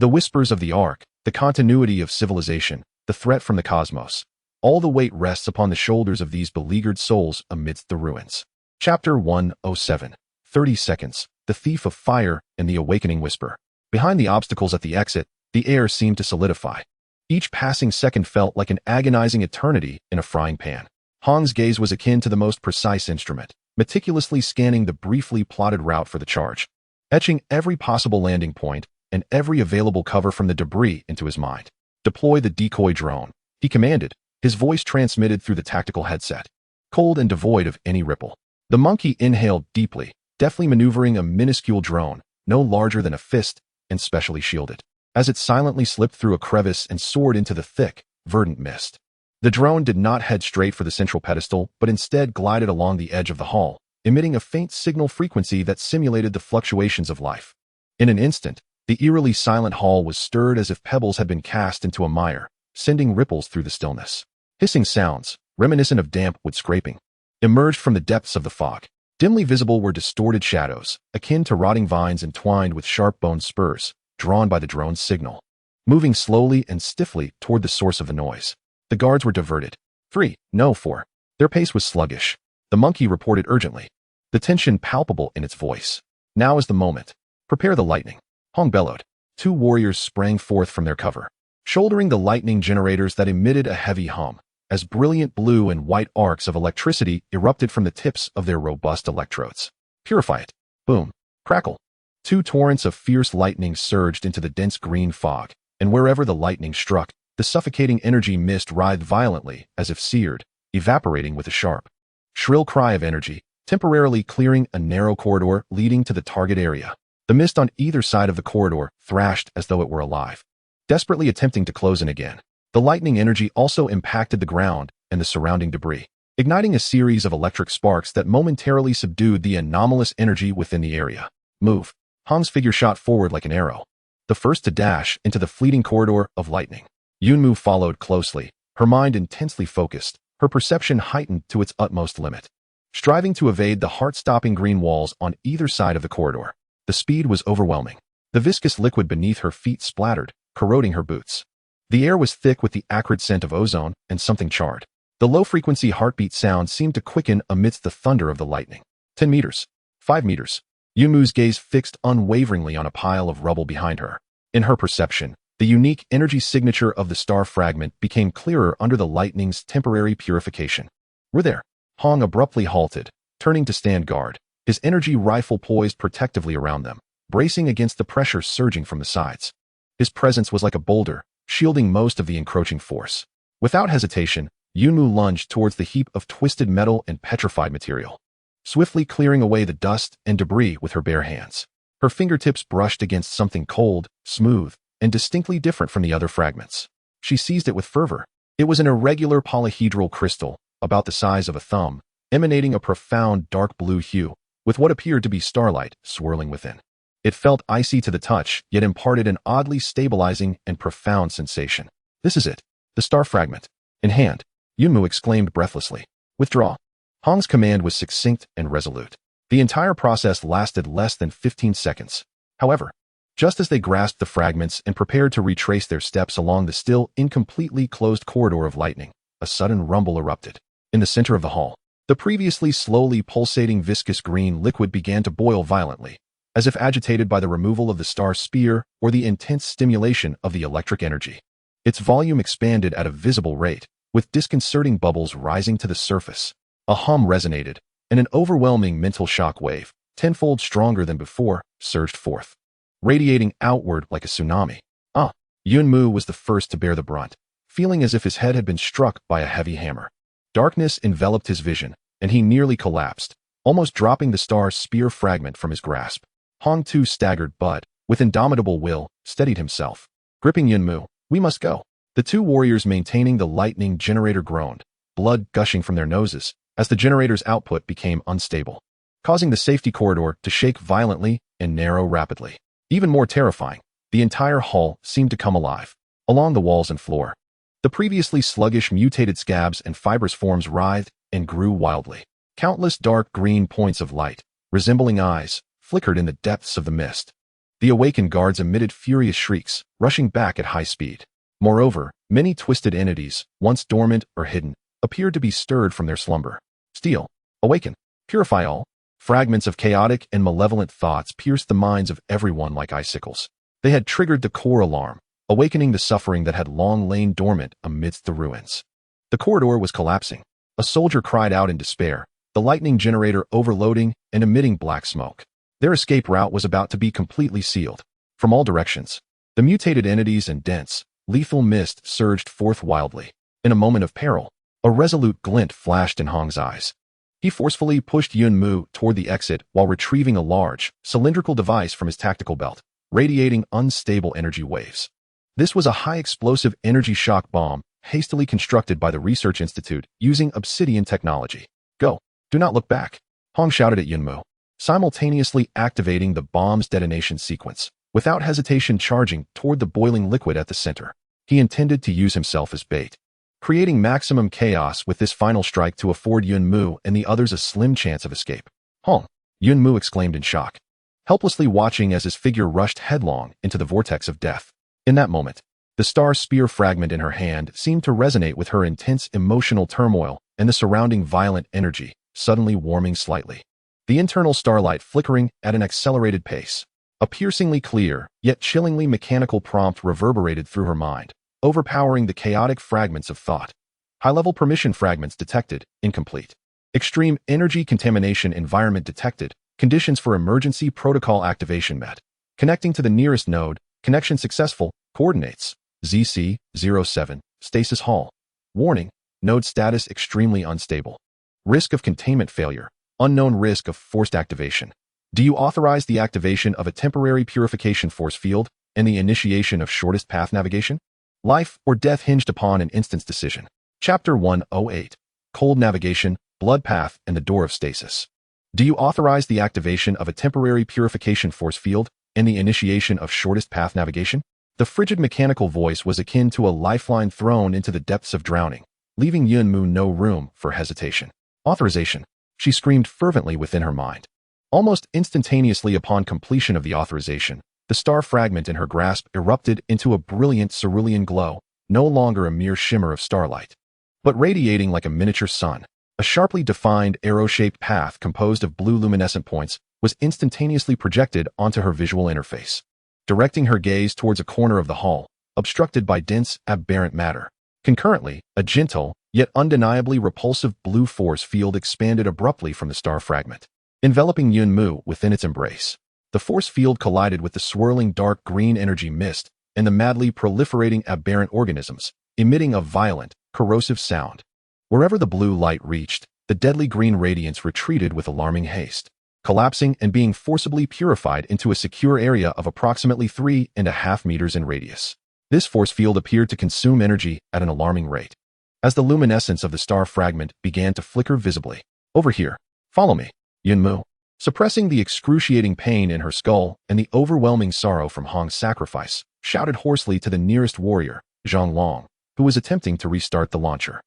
The whispers of the Ark, the continuity of civilization, the threat from the cosmos, all the weight rests upon the shoulders of these beleaguered souls amidst the ruins. Chapter 107. 30 Seconds, The Thief of Fire and the Awakening Whisper. Behind the obstacles at the exit, the air seemed to solidify. Each passing second felt like an agonizing eternity in a frying pan. Hong's gaze was akin to the most precise instrument, meticulously scanning the briefly plotted route for the charge, etching every possible landing point and every available cover from the debris into his mind. Deploy the decoy drone, he commanded, his voice transmitted through the tactical headset, cold and devoid of any ripple. The monkey inhaled deeply, deftly maneuvering a minuscule drone, no larger than a fist, and specially shielded, as it silently slipped through a crevice and soared into the thick, verdant mist. The drone did not head straight for the central pedestal, but instead glided along the edge of the hall, emitting a faint signal frequency that simulated the fluctuations of life. In an instant, the eerily silent hall was stirred as if pebbles had been cast into a mire, sending ripples through the stillness. Hissing sounds, reminiscent of damp wood scraping, emerged from the depths of the fog. Dimly visible were distorted shadows, akin to rotting vines entwined with sharp-boned spurs, drawn by the drone's signal, moving slowly and stiffly toward the source of the noise. The guards were diverted. 3, no 4. Their pace was sluggish. The monkey reported urgently, the tension palpable in its voice. Now is the moment. Prepare the lightning. Hong bellowed. 2 warriors sprang forth from their cover, shouldering the lightning generators that emitted a heavy hum, as brilliant blue and white arcs of electricity erupted from the tips of their robust electrodes. Purify it. Boom. Crackle. 2 torrents of fierce lightning surged into the dense green fog, and wherever the lightning struck, the suffocating energy mist writhed violently as if seared, evaporating with a sharp, shrill cry of energy, temporarily clearing a narrow corridor leading to the target area. The mist on either side of the corridor thrashed as though it were alive, desperately attempting to close in again. The lightning energy also impacted the ground and the surrounding debris, igniting a series of electric sparks that momentarily subdued the anomalous energy within the area. Move. Hong's figure shot forward like an arrow, the first to dash into the fleeting corridor of lightning. Yunmu followed closely, her mind intensely focused, her perception heightened to its utmost limit. Striving to evade the heart-stopping green walls on either side of the corridor, the speed was overwhelming. The viscous liquid beneath her feet splattered, corroding her boots. The air was thick with the acrid scent of ozone and something charred. The low-frequency heartbeat sound seemed to quicken amidst the thunder of the lightning. 10 meters. 5 meters. Yunmu's gaze fixed unwaveringly on a pile of rubble behind her. In her perception, the unique energy signature of the star fragment became clearer under the lightning's temporary purification. We're there. Hong abruptly halted, turning to stand guard, his energy rifle poised protectively around them, bracing against the pressure surging from the sides. His presence was like a boulder, shielding most of the encroaching force. Without hesitation, Yunmu lunged towards the heap of twisted metal and petrified material, swiftly clearing away the dust and debris with her bare hands. Her fingertips brushed against something cold, smooth, and distinctly different from the other fragments. She seized it with fervor. It was an irregular polyhedral crystal, about the size of a thumb, emanating a profound dark blue hue, with what appeared to be starlight swirling within. It felt icy to the touch, yet imparted an oddly stabilizing and profound sensation. This is it, the star fragment. In hand, Yunmu exclaimed breathlessly. Withdraw. Hong's command was succinct and resolute. The entire process lasted less than 15 seconds. However, just as they grasped the fragments and prepared to retrace their steps along the still incompletely closed corridor of lightning, a sudden rumble erupted. In the center of the hall, the previously slowly pulsating viscous green liquid began to boil violently, as if agitated by the removal of the star spear or the intense stimulation of the electric energy. Its volume expanded at a visible rate, with disconcerting bubbles rising to the surface. A hum resonated, and an overwhelming mental shock wave, tenfold stronger than before, surged forth, radiating outward like a tsunami. Yunmu was the first to bear the brunt, feeling as if his head had been struck by a heavy hammer. Darkness enveloped his vision, and he nearly collapsed, almost dropping the star spear fragment from his grasp. Hong too staggered but, with indomitable will, steadied himself. Gripping Yunmu, we must go. The 2 warriors maintaining the lightning generator groaned, blood gushing from their noses, as the generator's output became unstable, causing the safety corridor to shake violently and narrow rapidly. Even more terrifying, the entire hall seemed to come alive. Along the walls and floor, the previously sluggish mutated scabs and fibrous forms writhed and grew wildly. Countless dark green points of light, resembling eyes, flickered in the depths of the mist. The awakened guards emitted furious shrieks, rushing back at high speed. Moreover, many twisted entities, once dormant or hidden, appeared to be stirred from their slumber. Steal, awaken, purify all. Fragments of chaotic and malevolent thoughts pierced the minds of everyone like icicles. They had triggered the core alarm, awakening the suffering that had long lain dormant amidst the ruins. The corridor was collapsing. A soldier cried out in despair, the lightning generator overloading and emitting black smoke. Their escape route was about to be completely sealed. From all directions, the mutated entities and dense, lethal mist surged forth wildly. In a moment of peril, a resolute glint flashed in Hong's eyes. He forcefully pushed Yunmu toward the exit while retrieving a large, cylindrical device from his tactical belt. radiating unstable energy waves. This was a high-explosive energy shock bomb hastily constructed by the Research Institute using obsidian technology. Go. Do not look back. Hong shouted at Yunmu, simultaneously activating the bomb's detonation sequence. Without hesitation charging toward the boiling liquid at the center, he intended to use himself as bait, creating maximum chaos with this final strike to afford Yunmu and the others a slim chance of escape. Hong! Yunmu exclaimed in shock, helplessly watching as his figure rushed headlong into the vortex of death. In that moment, the star spear fragment in her hand seemed to resonate with her intense emotional turmoil and the surrounding violent energy, suddenly warming slightly. The internal starlight flickering at an accelerated pace. A piercingly clear, yet chillingly mechanical prompt reverberated through her mind, overpowering the chaotic fragments of thought. High-level permission fragments detected, incomplete. Extreme energy contamination environment detected, conditions for emergency protocol activation met. Connecting to the nearest node, connection successful, coordinates, ZC-07, Stasis Hall. Warning, node status extremely unstable. Risk of containment failure, unknown risk of forced activation. Do you authorize the activation of a temporary purification force field and the initiation of shortest path navigation? Life or death hinged upon an instant's decision. Chapter 108. Cold Navigation, Blood Path, and the Door of Stasis. Do you authorize the activation of a temporary purification force field and the initiation of shortest path navigation? The frigid mechanical voice was akin to a lifeline thrown into the depths of drowning, leaving Yunmu no room for hesitation. Authorization, she screamed fervently within her mind. Almost instantaneously upon completion of the authorization, the star fragment in her grasp erupted into a brilliant cerulean glow, no longer a mere shimmer of starlight, but radiating like a miniature sun. A sharply defined arrow-shaped path composed of blue luminescent points was instantaneously projected onto her visual interface, directing her gaze towards a corner of the hall, obstructed by dense, aberrant matter. Concurrently, a gentle, yet undeniably repulsive blue force field expanded abruptly from the star fragment, enveloping Yunmu within its embrace. The force field collided with the swirling dark green energy mist and the madly proliferating aberrant organisms, emitting a violent, corrosive sound. Wherever the blue light reached, the deadly green radiance retreated with alarming haste, collapsing and being forcibly purified into a secure area of approximately 3.5 meters in radius. This force field appeared to consume energy at an alarming rate, as the luminescence of the star fragment began to flicker visibly. Over here. Follow me. Yunmu, suppressing the excruciating pain in her skull and the overwhelming sorrow from Hong's sacrifice, shouted hoarsely to the nearest warrior, Zhang Long, who was attempting to restart the launcher.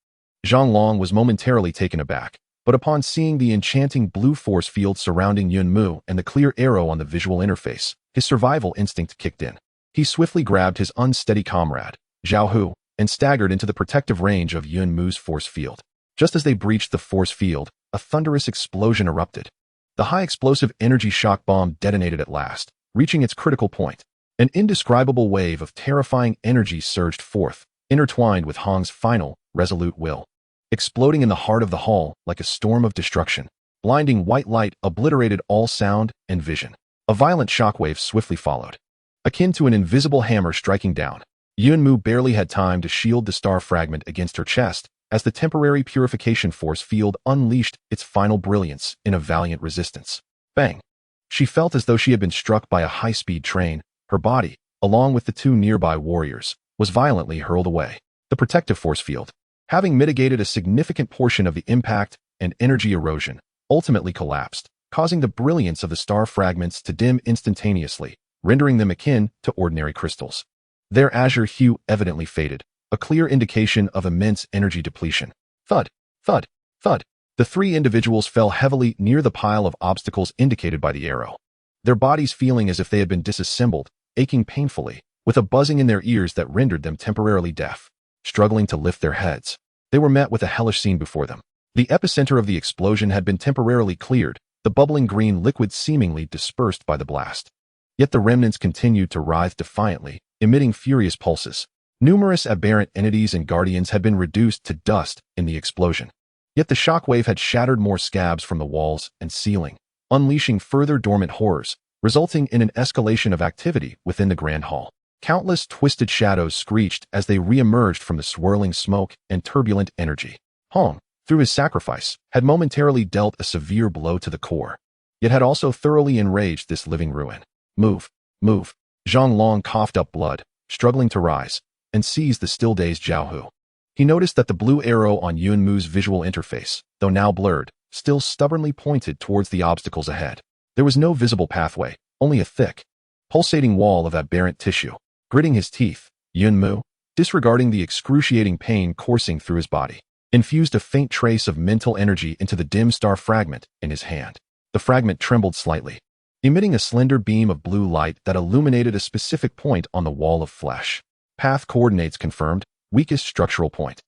Zhang Long was momentarily taken aback, but upon seeing the enchanting blue force field surrounding Yunmu and the clear arrow on the visual interface, his survival instinct kicked in. He swiftly grabbed his unsteady comrade, Zhao Hu, and staggered into the protective range of Yunmu's force field. Just as they breached the force field, a thunderous explosion erupted. The high-explosive energy shock bomb detonated at last, reaching its critical point. An indescribable wave of terrifying energy surged forth, intertwined with Hong's final, resolute will, exploding in the heart of the hall like a storm of destruction. Blinding white light obliterated all sound and vision. A violent shockwave swiftly followed, akin to an invisible hammer striking down. Yunmu barely had time to shield the star fragment against her chest as the temporary purification force field unleashed its final brilliance in a valiant resistance. Bang! She felt as though she had been struck by a high-speed train. Her body, along with the two nearby warriors, was violently hurled away. The protective force field, having mitigated a significant portion of the impact and energy erosion, ultimately collapsed, causing the brilliance of the star fragments to dim instantaneously, rendering them akin to ordinary crystals. Their azure hue evidently faded, a clear indication of immense energy depletion. Thud, thud, thud. The three individuals fell heavily near the pile of obstacles indicated by the arrow, their bodies feeling as if they had been disassembled, aching painfully, with a buzzing in their ears that rendered them temporarily deaf. Struggling to lift their heads, they were met with a hellish scene before them. The epicenter of the explosion had been temporarily cleared, the bubbling green liquid seemingly dispersed by the blast. Yet the remnants continued to writhe defiantly, emitting furious pulses. Numerous aberrant entities and guardians had been reduced to dust in the explosion. Yet the shockwave had shattered more scabs from the walls and ceiling, unleashing further dormant horrors, resulting in an escalation of activity within the Grand Hall. Countless twisted shadows screeched as they re-emerged from the swirling smoke and turbulent energy. Hong, through his sacrifice, had momentarily dealt a severe blow to the core, yet had also thoroughly enraged this living ruin. Move, move. Zhang Long coughed up blood, struggling to rise, and seized the still-dazed Zhao Hu. He noticed that the blue arrow on Yunmu's visual interface, though now blurred, still stubbornly pointed towards the obstacles ahead. There was no visible pathway, only a thick, pulsating wall of aberrant tissue. Gritting his teeth, Yunmu, disregarding the excruciating pain coursing through his body, infused a faint trace of mental energy into the dim star fragment in his hand. The fragment trembled slightly, emitting a slender beam of blue light that illuminated a specific point on the wall of flesh. Path coordinates confirmed, weakest structural point.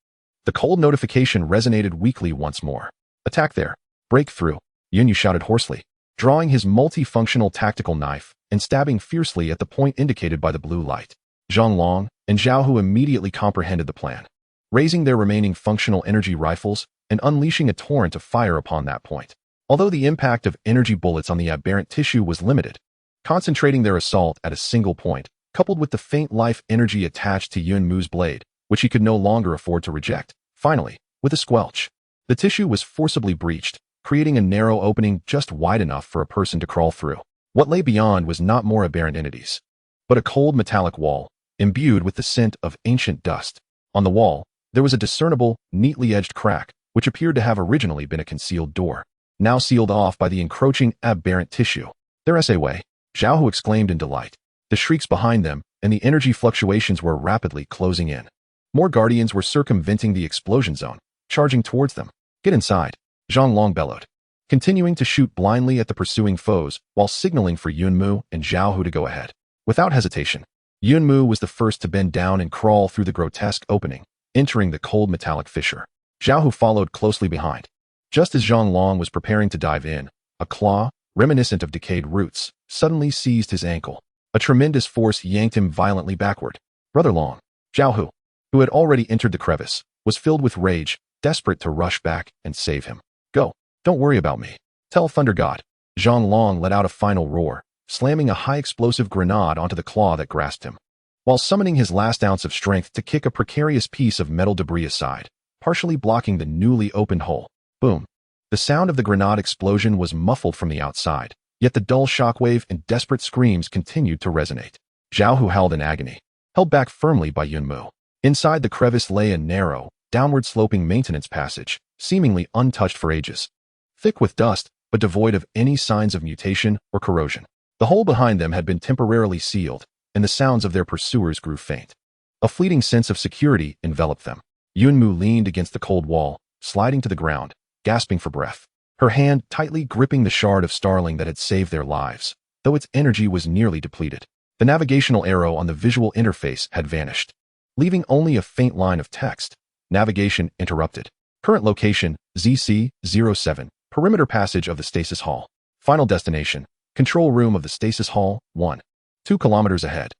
The cold notification resonated weakly once more. Attack there. Break through, Yunyu shouted hoarsely, drawing his multifunctional tactical knife and stabbing fiercely at the point indicated by the blue light. Zhang Long and Zhao Hu immediately comprehended the plan, raising their remaining functional energy rifles and unleashing a torrent of fire upon that point. Although the impact of energy bullets on the aberrant tissue was limited, concentrating their assault at a single point, coupled with the faint life energy attached to Yunmu's blade, which he could no longer afford to reject. Finally, with a squelch, the tissue was forcibly breached, creating a narrow opening just wide enough for a person to crawl through. What lay beyond was not more aberrant entities, but a cold metallic wall, imbued with the scent of ancient dust. On the wall, there was a discernible, neatly edged crack, which appeared to have originally been a concealed door, now sealed off by the encroaching aberrant tissue. "Their way," Zhao Hu exclaimed in delight. The shrieks behind them and the energy fluctuations were rapidly closing in. More guardians were circumventing the explosion zone, charging towards them. "Get inside," Zhang Long bellowed, continuing to shoot blindly at the pursuing foes while signaling for Yunmu and Zhao Hu to go ahead. Without hesitation, Yunmu was the first to bend down and crawl through the grotesque opening, entering the cold metallic fissure. Zhao Hu followed closely behind. Just as Zhang Long was preparing to dive in, a claw, reminiscent of decayed roots, suddenly seized his ankle. A tremendous force yanked him violently backward. Brother Long, Zhao Hu, who had already entered the crevice, was filled with rage, desperate to rush back and save him. "Go, don't worry about me. Tell Thunder God." Zhang Long let out a final roar, slamming a high-explosive grenade onto the claw that grasped him, while summoning his last ounce of strength to kick a precarious piece of metal debris aside, partially blocking the newly opened hole. Boom. The sound of the grenade explosion was muffled from the outside, yet the dull shockwave and desperate screams continued to resonate. Zhao Hu howled in agony, held back firmly by Yunmu. Inside the crevice lay a narrow, downward-sloping maintenance passage, seemingly untouched for ages. Thick with dust, but devoid of any signs of mutation or corrosion. The hole behind them had been temporarily sealed, and the sounds of their pursuers grew faint. A fleeting sense of security enveloped them. Yunmu leaned against the cold wall, sliding to the ground, gasping for breath, her hand tightly gripping the shard of starling that had saved their lives, though its energy was nearly depleted. The navigational arrow on the visual interface had vanished, leaving only a faint line of text. Navigation interrupted. Current location, ZC-07, perimeter passage of the stasis hall. Final destination, control room of the stasis hall, 1. 2 kilometers ahead.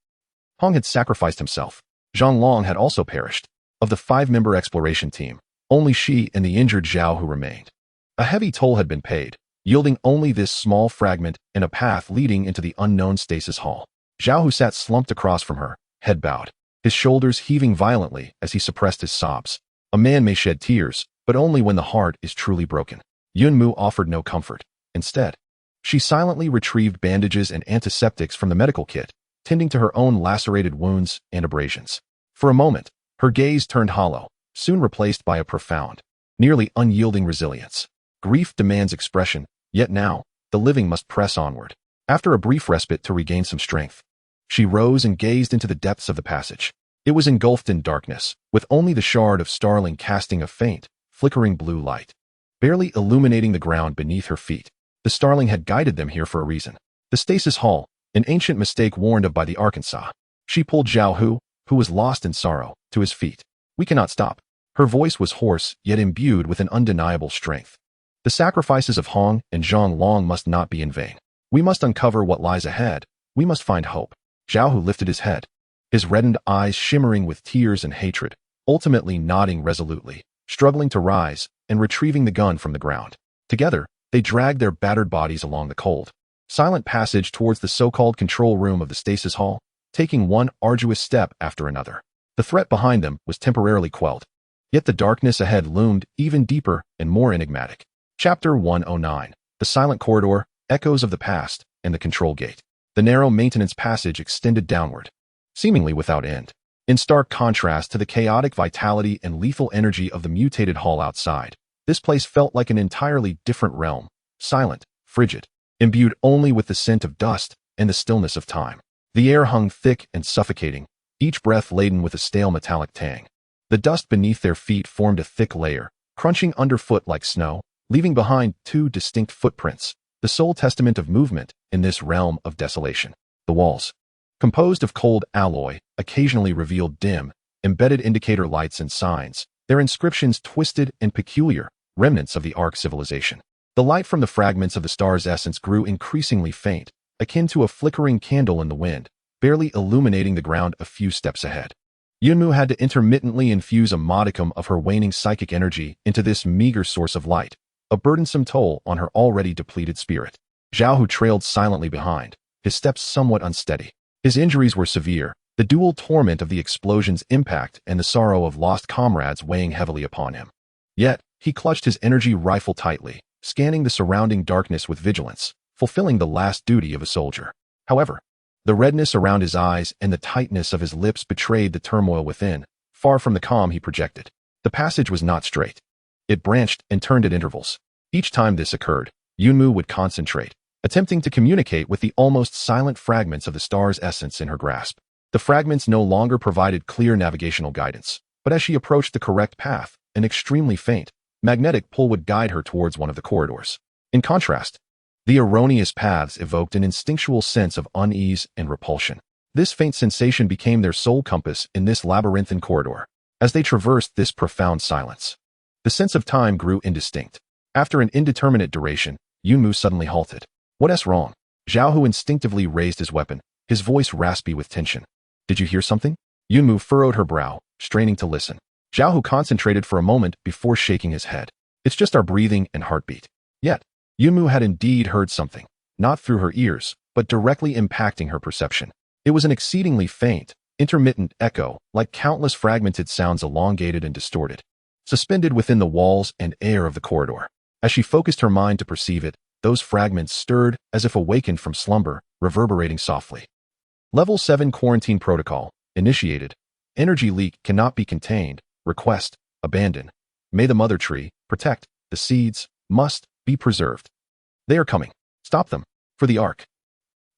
Hong had sacrificed himself. Zhang Long had also perished. Of the 5-member exploration team, only she and the injured Zhao Hu remained. A heavy toll had been paid, yielding only this small fragment and a path leading into the unknown stasis hall. Zhao Hu sat slumped across from her, head bowed, his shoulders heaving violently as he suppressed his sobs. A man may shed tears, but only when the heart is truly broken. Yunmu offered no comfort. Instead, she silently retrieved bandages and antiseptics from the medical kit, tending to her own lacerated wounds and abrasions. For a moment, her gaze turned hollow, soon replaced by a profound, nearly unyielding resilience. Grief demands expression, yet now, the living must press onward. After a brief respite to regain some strength, she rose and gazed into the depths of the passage. It was engulfed in darkness, with only the shard of starling casting a faint, flickering blue light, barely illuminating the ground beneath her feet. The starling had guided them here for a reason. The stasis hall, an ancient mistake warned of by the Arkansas. She pulled Zhao Hu, who was lost in sorrow, to his feet. "We cannot stop." Her voice was hoarse, yet imbued with an undeniable strength. "The sacrifices of Hong and Zhang Long must not be in vain. We must uncover what lies ahead. We must find hope." Zhao Hu lifted his head, his reddened eyes shimmering with tears and hatred, ultimately nodding resolutely, struggling to rise and retrieving the gun from the ground. Together, they dragged their battered bodies along the cold, silent passage towards the so-called control room of the stasis hall, taking one arduous step after another. The threat behind them was temporarily quelled, yet the darkness ahead loomed even deeper and more enigmatic. Chapter 109. The Silent Corridor, Echoes of the Past, and the Control Gate. The narrow maintenance passage extended downward, seemingly without end. In stark contrast to the chaotic vitality and lethal energy of the mutated hall outside, this place felt like an entirely different realm, silent, frigid, imbued only with the scent of dust and the stillness of time. The air hung thick and suffocating, each breath laden with a stale metallic tang. The dust beneath their feet formed a thick layer, crunching underfoot like snow, leaving behind two distinct footprints, the sole testament of movement in this realm of desolation. The walls, composed of cold alloy, occasionally revealed dim, embedded indicator lights and signs, their inscriptions twisted and peculiar, remnants of the Ark civilization. The light from the fragments of the star's essence grew increasingly faint, akin to a flickering candle in the wind, barely illuminating the ground a few steps ahead. Yunmu had to intermittently infuse a modicum of her waning psychic energy into this meager source of light, a burdensome toll on her already depleted spirit. Zhao trailed silently behind, his steps somewhat unsteady. His injuries were severe, the dual torment of the explosion's impact and the sorrow of lost comrades weighing heavily upon him. Yet, he clutched his energy rifle tightly, scanning the surrounding darkness with vigilance, fulfilling the last duty of a soldier. However, the redness around his eyes and the tightness of his lips betrayed the turmoil within, far from the calm he projected. The passage was not straight. It branched and turned at intervals. Each time this occurred, Yunmu would concentrate, attempting to communicate with the almost silent fragments of the star's essence in her grasp. The fragments no longer provided clear navigational guidance, but as she approached the correct path, an extremely faint, magnetic pull would guide her towards one of the corridors. In contrast, the erroneous paths evoked an instinctual sense of unease and repulsion. This faint sensation became their sole compass in this labyrinthine corridor. As they traversed this profound silence, the sense of time grew indistinct. After an indeterminate duration, Yunmu suddenly halted. "What's wrong?" Zhao instinctively raised his weapon, his voice raspy with tension. "Did you hear something?" Yunmu furrowed her brow, straining to listen. Zhao concentrated for a moment before shaking his head. "It's just our breathing and heartbeat." Yet, Yunmu had indeed heard something, not through her ears, but directly impacting her perception. It was an exceedingly faint, intermittent echo, like countless fragmented sounds elongated and distorted, suspended within the walls and air of the corridor. As she focused her mind to perceive it, those fragments stirred as if awakened from slumber, reverberating softly. Level 7 Quarantine Protocol, initiated. Energy leak cannot be contained. Request, abandon. May the mother tree, protect, the seeds, must be preserved. They are coming. Stop them. For the Ark.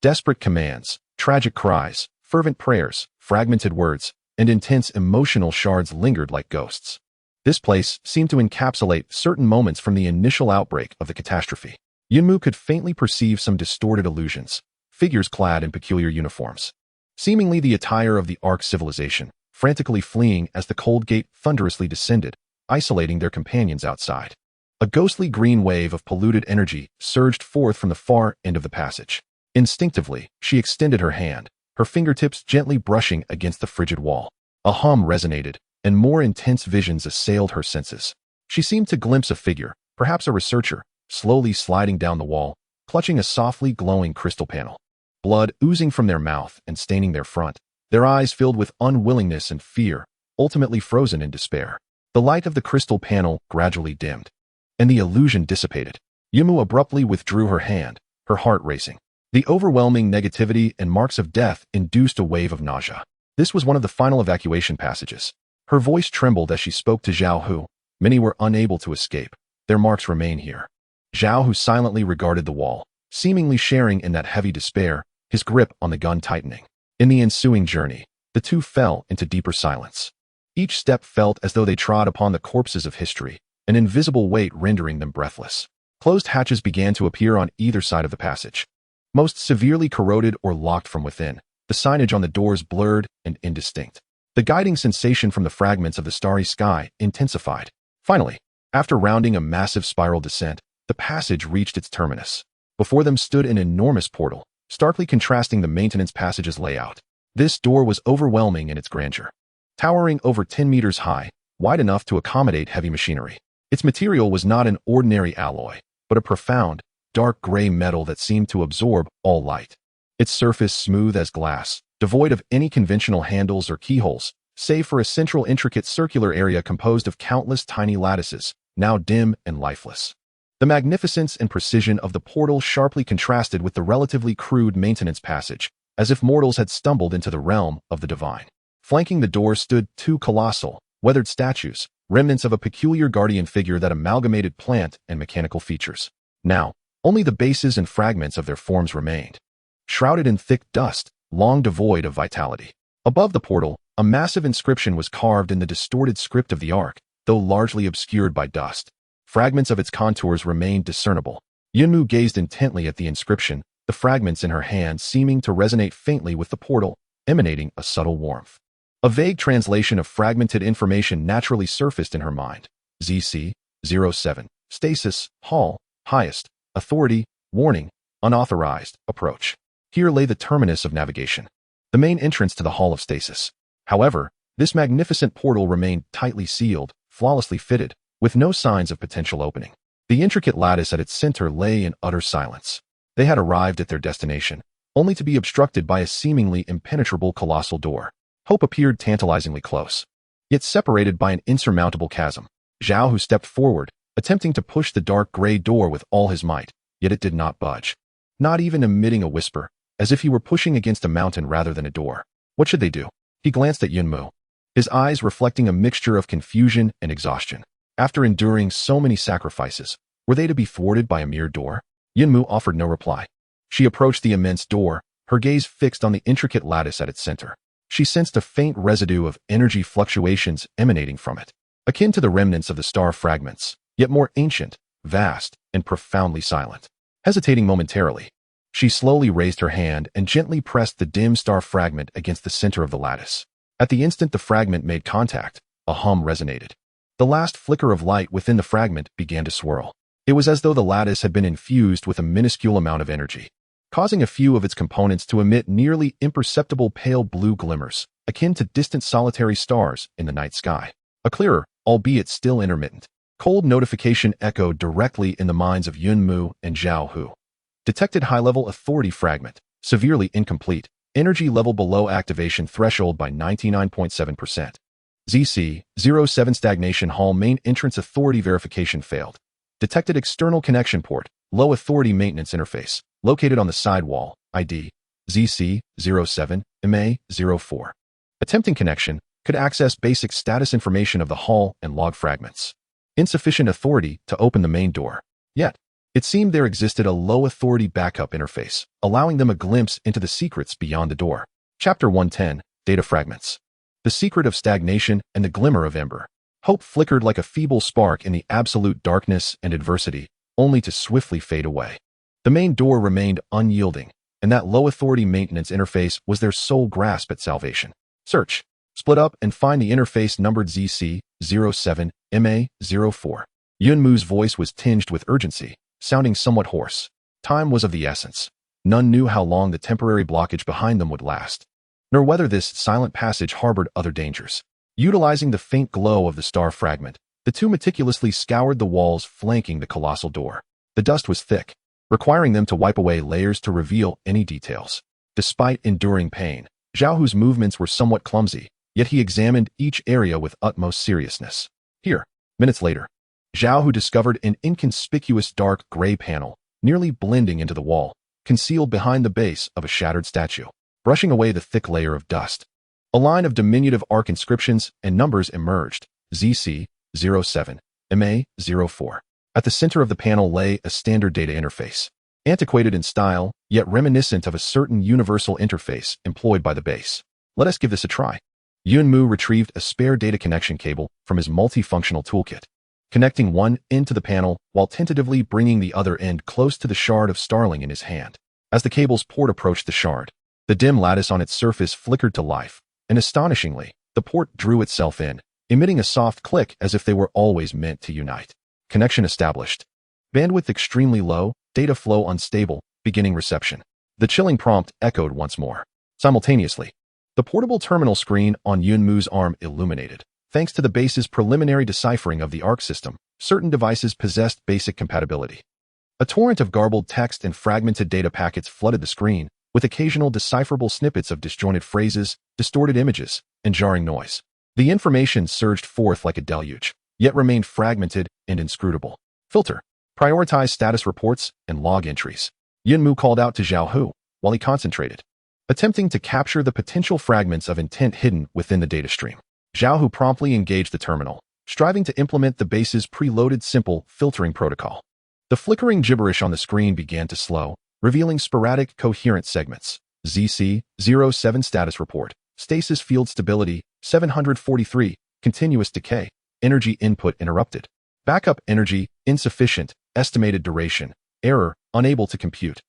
Desperate commands, tragic cries, fervent prayers, fragmented words, and intense emotional shards lingered like ghosts. This place seemed to encapsulate certain moments from the initial outbreak of the catastrophe. Yunmu could faintly perceive some distorted illusions, figures clad in peculiar uniforms, seemingly the attire of the Ark civilization, frantically fleeing as the cold gate thunderously descended, isolating their companions outside. A ghostly green wave of polluted energy surged forth from the far end of the passage. Instinctively, she extended her hand, her fingertips gently brushing against the frigid wall. A hum resonated, and more intense visions assailed her senses. She seemed to glimpse a figure, perhaps a researcher, slowly sliding down the wall, clutching a softly glowing crystal panel. Blood oozing from their mouth and staining their front, their eyes filled with unwillingness and fear, ultimately frozen in despair. The light of the crystal panel gradually dimmed, and the illusion dissipated. Yunmu abruptly withdrew her hand, her heart racing. The overwhelming negativity and marks of death induced a wave of nausea. This was one of the final evacuation passages. Her voice trembled as she spoke to Zhao. "Many were unable to escape. Their marks remain here." Zhao silently regarded the wall, seemingly sharing in that heavy despair, his grip on the gun tightening. In the ensuing journey, the two fell into deeper silence. Each step felt as though they trod upon the corpses of history, an invisible weight rendering them breathless. Closed hatches began to appear on either side of the passage, most severely corroded or locked from within, the signage on the doors blurred and indistinct. The guiding sensation from the fragments of the starry sky intensified. Finally, after rounding a massive spiral descent, the passage reached its terminus. Before them stood an enormous portal, starkly contrasting the maintenance passage's layout. This door was overwhelming in its grandeur. Towering over 10 meters high, wide enough to accommodate heavy machinery. Its material was not an ordinary alloy, but a profound, dark gray metal that seemed to absorb all light. Its surface smooth as glass, devoid of any conventional handles or keyholes, save for a central intricate circular area composed of countless tiny lattices, now dim and lifeless. The magnificence and precision of the portal sharply contrasted with the relatively crude maintenance passage, as if mortals had stumbled into the realm of the divine. Flanking the door stood two colossal, weathered statues, remnants of a peculiar guardian figure that amalgamated plant and mechanical features. Now, only the bases and fragments of their forms remained, shrouded in thick dust, long devoid of vitality. Above the portal, a massive inscription was carved in the distorted script of the Ark, though largely obscured by dust. Fragments of its contours remained discernible. Yunmu gazed intently at the inscription, the fragments in her hand seeming to resonate faintly with the portal, emanating a subtle warmth. A vague translation of fragmented information naturally surfaced in her mind. ZC-07, Stasis, Hall, Highest, Authority, Warning, Unauthorized, Approach. Here lay the terminus of navigation, the main entrance to the Hall of Stasis. However, this magnificent portal remained tightly sealed, flawlessly fitted, with no signs of potential opening. The intricate lattice at its center lay in utter silence. They had arrived at their destination, only to be obstructed by a seemingly impenetrable colossal door. Hope appeared tantalizingly close, yet separated by an insurmountable chasm. Zhao Hu stepped forward, attempting to push the dark gray door with all his might, yet it did not budge, not even emitting a whisper, as if he were pushing against a mountain rather than a door. What should they do? He glanced at Yunmu, his eyes reflecting a mixture of confusion and exhaustion. After enduring so many sacrifices, were they to be thwarted by a mere door? Yunmu offered no reply. She approached the immense door, her gaze fixed on the intricate lattice at its center. She sensed a faint residue of energy fluctuations emanating from it, akin to the remnants of the star fragments, yet more ancient, vast, and profoundly silent. Hesitating momentarily, she slowly raised her hand and gently pressed the dim star fragment against the center of the lattice. At the instant the fragment made contact, a hum resonated. The last flicker of light within the fragment began to swirl. It was as though the lattice had been infused with a minuscule amount of energy, causing a few of its components to emit nearly imperceptible pale blue glimmers, akin to distant solitary stars in the night sky. A clearer, albeit still intermittent, cold notification echoed directly in the minds of Yunmu and Zhao Hu. Detected high-level authority fragment, severely incomplete, energy level below activation threshold by 99.7%. ZC-07 Stagnation Hall main entrance authority verification failed. Detected external connection port, low authority maintenance interface, located on the side wall, ID, ZC-07, MA-04. Attempting connection, could access basic status information of the hall and log fragments. Insufficient authority to open the main door. Yet, it seemed there existed a low authority backup interface, allowing them a glimpse into the secrets beyond the door. Chapter 110, Data Fragments. The secret of stagnation and the glimmer of ember. Hope flickered like a feeble spark in the absolute darkness and adversity, only to swiftly fade away. The main door remained unyielding, and that low authority maintenance interface was their sole grasp at salvation. Search. Split up and find the interface numbered ZC-07, MA-04. Yunmu's voice was tinged with urgency, sounding somewhat hoarse. Time was of the essence. None knew how long the temporary blockage behind them would last, nor whether this silent passage harbored other dangers. Utilizing the faint glow of the star fragment, the two meticulously scoured the walls flanking the colossal door. The dust was thick, requiring them to wipe away layers to reveal any details. Despite enduring pain, Zhao Hu's movements were somewhat clumsy, yet he examined each area with utmost seriousness. Here, minutes later, Zhao Hu discovered an inconspicuous dark gray panel, nearly blending into the wall, concealed behind the base of a shattered statue. Brushing away the thick layer of dust, a line of diminutive Ark inscriptions and numbers emerged, ZC-07, MA-04. At the center of the panel lay a standard data interface, antiquated in style, yet reminiscent of a certain universal interface employed by the base. Let us give this a try. Yunmu retrieved a spare data connection cable from his multifunctional toolkit, connecting one end to the panel while tentatively bringing the other end close to the shard of starling in his hand. As the cable's port approached the shard, the dim lattice on its surface flickered to life, and astonishingly, the port drew itself in, emitting a soft click as if they were always meant to unite. Connection established. Bandwidth extremely low, data flow unstable, beginning reception. The chilling prompt echoed once more. Simultaneously, the portable terminal screen on Yunmu's arm illuminated. Thanks to the base's preliminary deciphering of the Ark system, certain devices possessed basic compatibility. A torrent of garbled text and fragmented data packets flooded the screen, with occasional decipherable snippets of disjointed phrases, distorted images, and jarring noise. The information surged forth like a deluge, yet remained fragmented and inscrutable. Filter. Prioritize status reports and log entries. Yunmu called out to Zhao Hu while he concentrated, attempting to capture the potential fragments of intent hidden within the data stream. Zhao Hu promptly engaged the terminal, striving to implement the base's preloaded simple filtering protocol. The flickering gibberish on the screen began to slow, revealing sporadic, coherent segments. ZC-07 status report. Stasis field stability, 743. Continuous decay. Energy input interrupted. Backup energy, insufficient. Estimated duration. Error, unable to compute.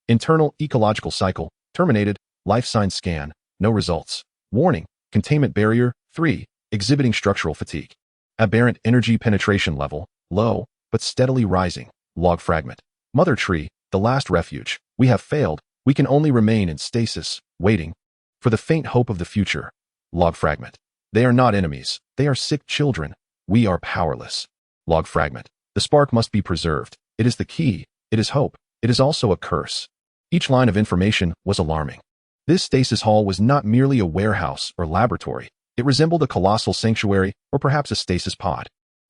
Internal ecological cycle, terminated. Life sign scan, no results. Warning, containment barrier, 3, exhibiting structural fatigue. Aberrant energy penetration level, low, but steadily rising. Log fragment. Mother tree, the last refuge. We have failed. We can only remain in stasis, waiting for the faint hope of the future. Log fragment. They are not enemies. They are sick children. We are powerless. Log fragment. The spark must be preserved. It is the key. It is hope. It is also a curse. Each line of information was alarming. This stasis hall was not merely a warehouse or laboratory. It resembled a colossal sanctuary or perhaps a stasis pod.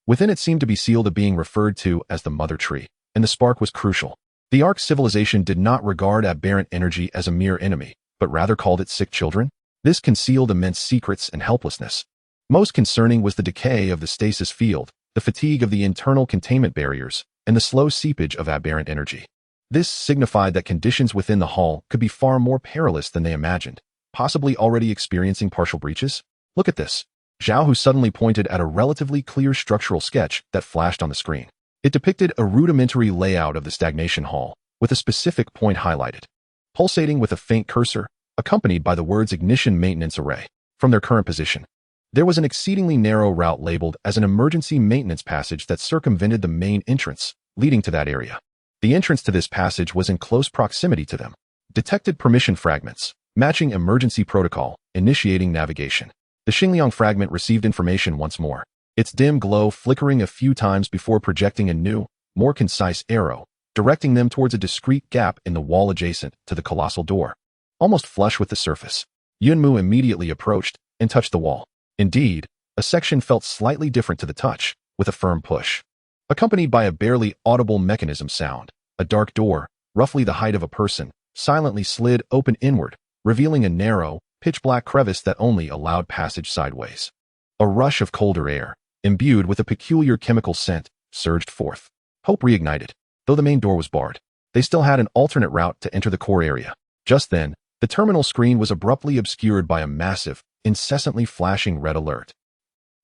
Within it seemed to be sealed a being referred to as the Mother Tree, and the spark was crucial. The Ark civilization did not regard aberrant energy as a mere enemy, but rather called it sick children. This concealed immense secrets and helplessness. Most concerning was the decay of the stasis field, the fatigue of the internal containment barriers, and the slow seepage of aberrant energy. This signified that conditions within the hall could be far more perilous than they imagined, possibly already experiencing partial breaches. Look at this. Zhao Hu suddenly pointed at a relatively clear structural sketch that flashed on the screen. It depicted a rudimentary layout of the stagnation hall, with a specific point highlighted, pulsating with a faint cursor, accompanied by the words ignition maintenance array. From their current position, there was an exceedingly narrow route labeled as an emergency maintenance passage that circumvented the main entrance, leading to that area. The entrance to this passage was in close proximity to them. Detected permission fragments, matching emergency protocol, initiating navigation. The Xingliang fragment received information once more, its dim glow flickering a few times before projecting a new, more concise arrow, directing them towards a discrete gap in the wall adjacent to the colossal door. Almost flush with the surface, Yunmu immediately approached and touched the wall. Indeed, a section felt slightly different to the touch, with a firm push, accompanied by a barely audible mechanism sound. A dark door, roughly the height of a person, silently slid open inward, revealing a narrow, pitch-black crevice that only allowed passage sideways. A rush of colder air, imbued with a peculiar chemical scent, surged forth. Hope reignited. Though the main door was barred, they still had an alternate route to enter the core area. Just then, the terminal screen was abruptly obscured by a massive, incessantly flashing red alert.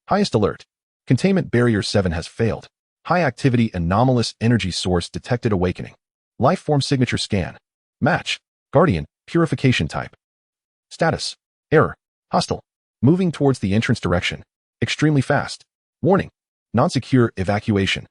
Highest alert. Containment barrier 7 has failed. High activity anomalous energy source detected awakening. Lifeform signature scan. Match. Guardian. Purification type. Status. Error. Hostile. Moving towards the entrance direction. Extremely fast. Warning. Non-secure evacuation.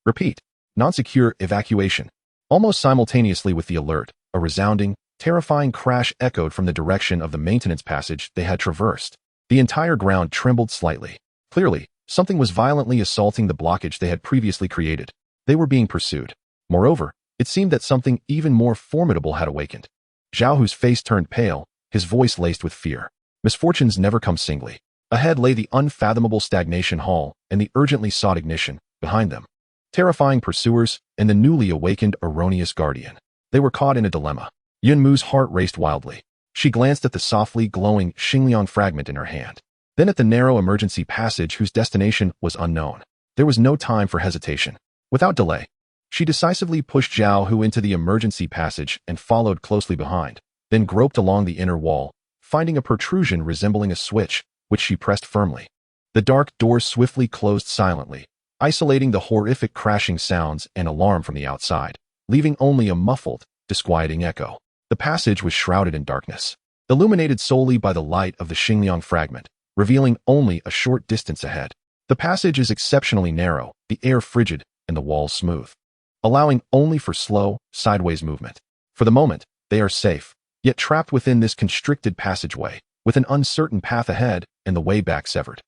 Repeat. Non-secure evacuation. Almost simultaneously with the alert, a resounding, terrifying crash echoed from the direction of the maintenance passage they had traversed. The entire ground trembled slightly. Clearly, something was violently assaulting the blockage they had previously created. They were being pursued. Moreover, it seemed that something even more formidable had awakened. Zhao Hu's face turned pale, his voice laced with fear. Misfortunes never come singly. Ahead lay the unfathomable stagnation hall and the urgently sought ignition behind them. Terrifying pursuers and the newly awakened erroneous guardian. They were caught in a dilemma. Yunmu's heart raced wildly. She glanced at the softly glowing Xingliang fragment in her hand, then at the narrow emergency passage whose destination was unknown. There was no time for hesitation. Without delay, she decisively pushed Zhao Hu into the emergency passage and followed closely behind, then groped along the inner wall, finding a protrusion resembling a switch, which she pressed firmly. The dark door swiftly closed silently, isolating the horrific crashing sounds and alarm from the outside, leaving only a muffled, disquieting echo. The passage was shrouded in darkness, illuminated solely by the light of the Xingliang fragment, revealing only a short distance ahead. The passage is exceptionally narrow, the air frigid, and the walls smooth, allowing only for slow, sideways movement. For the moment, they are safe, yet trapped within this constricted passageway, with an uncertain path ahead and the way back severed.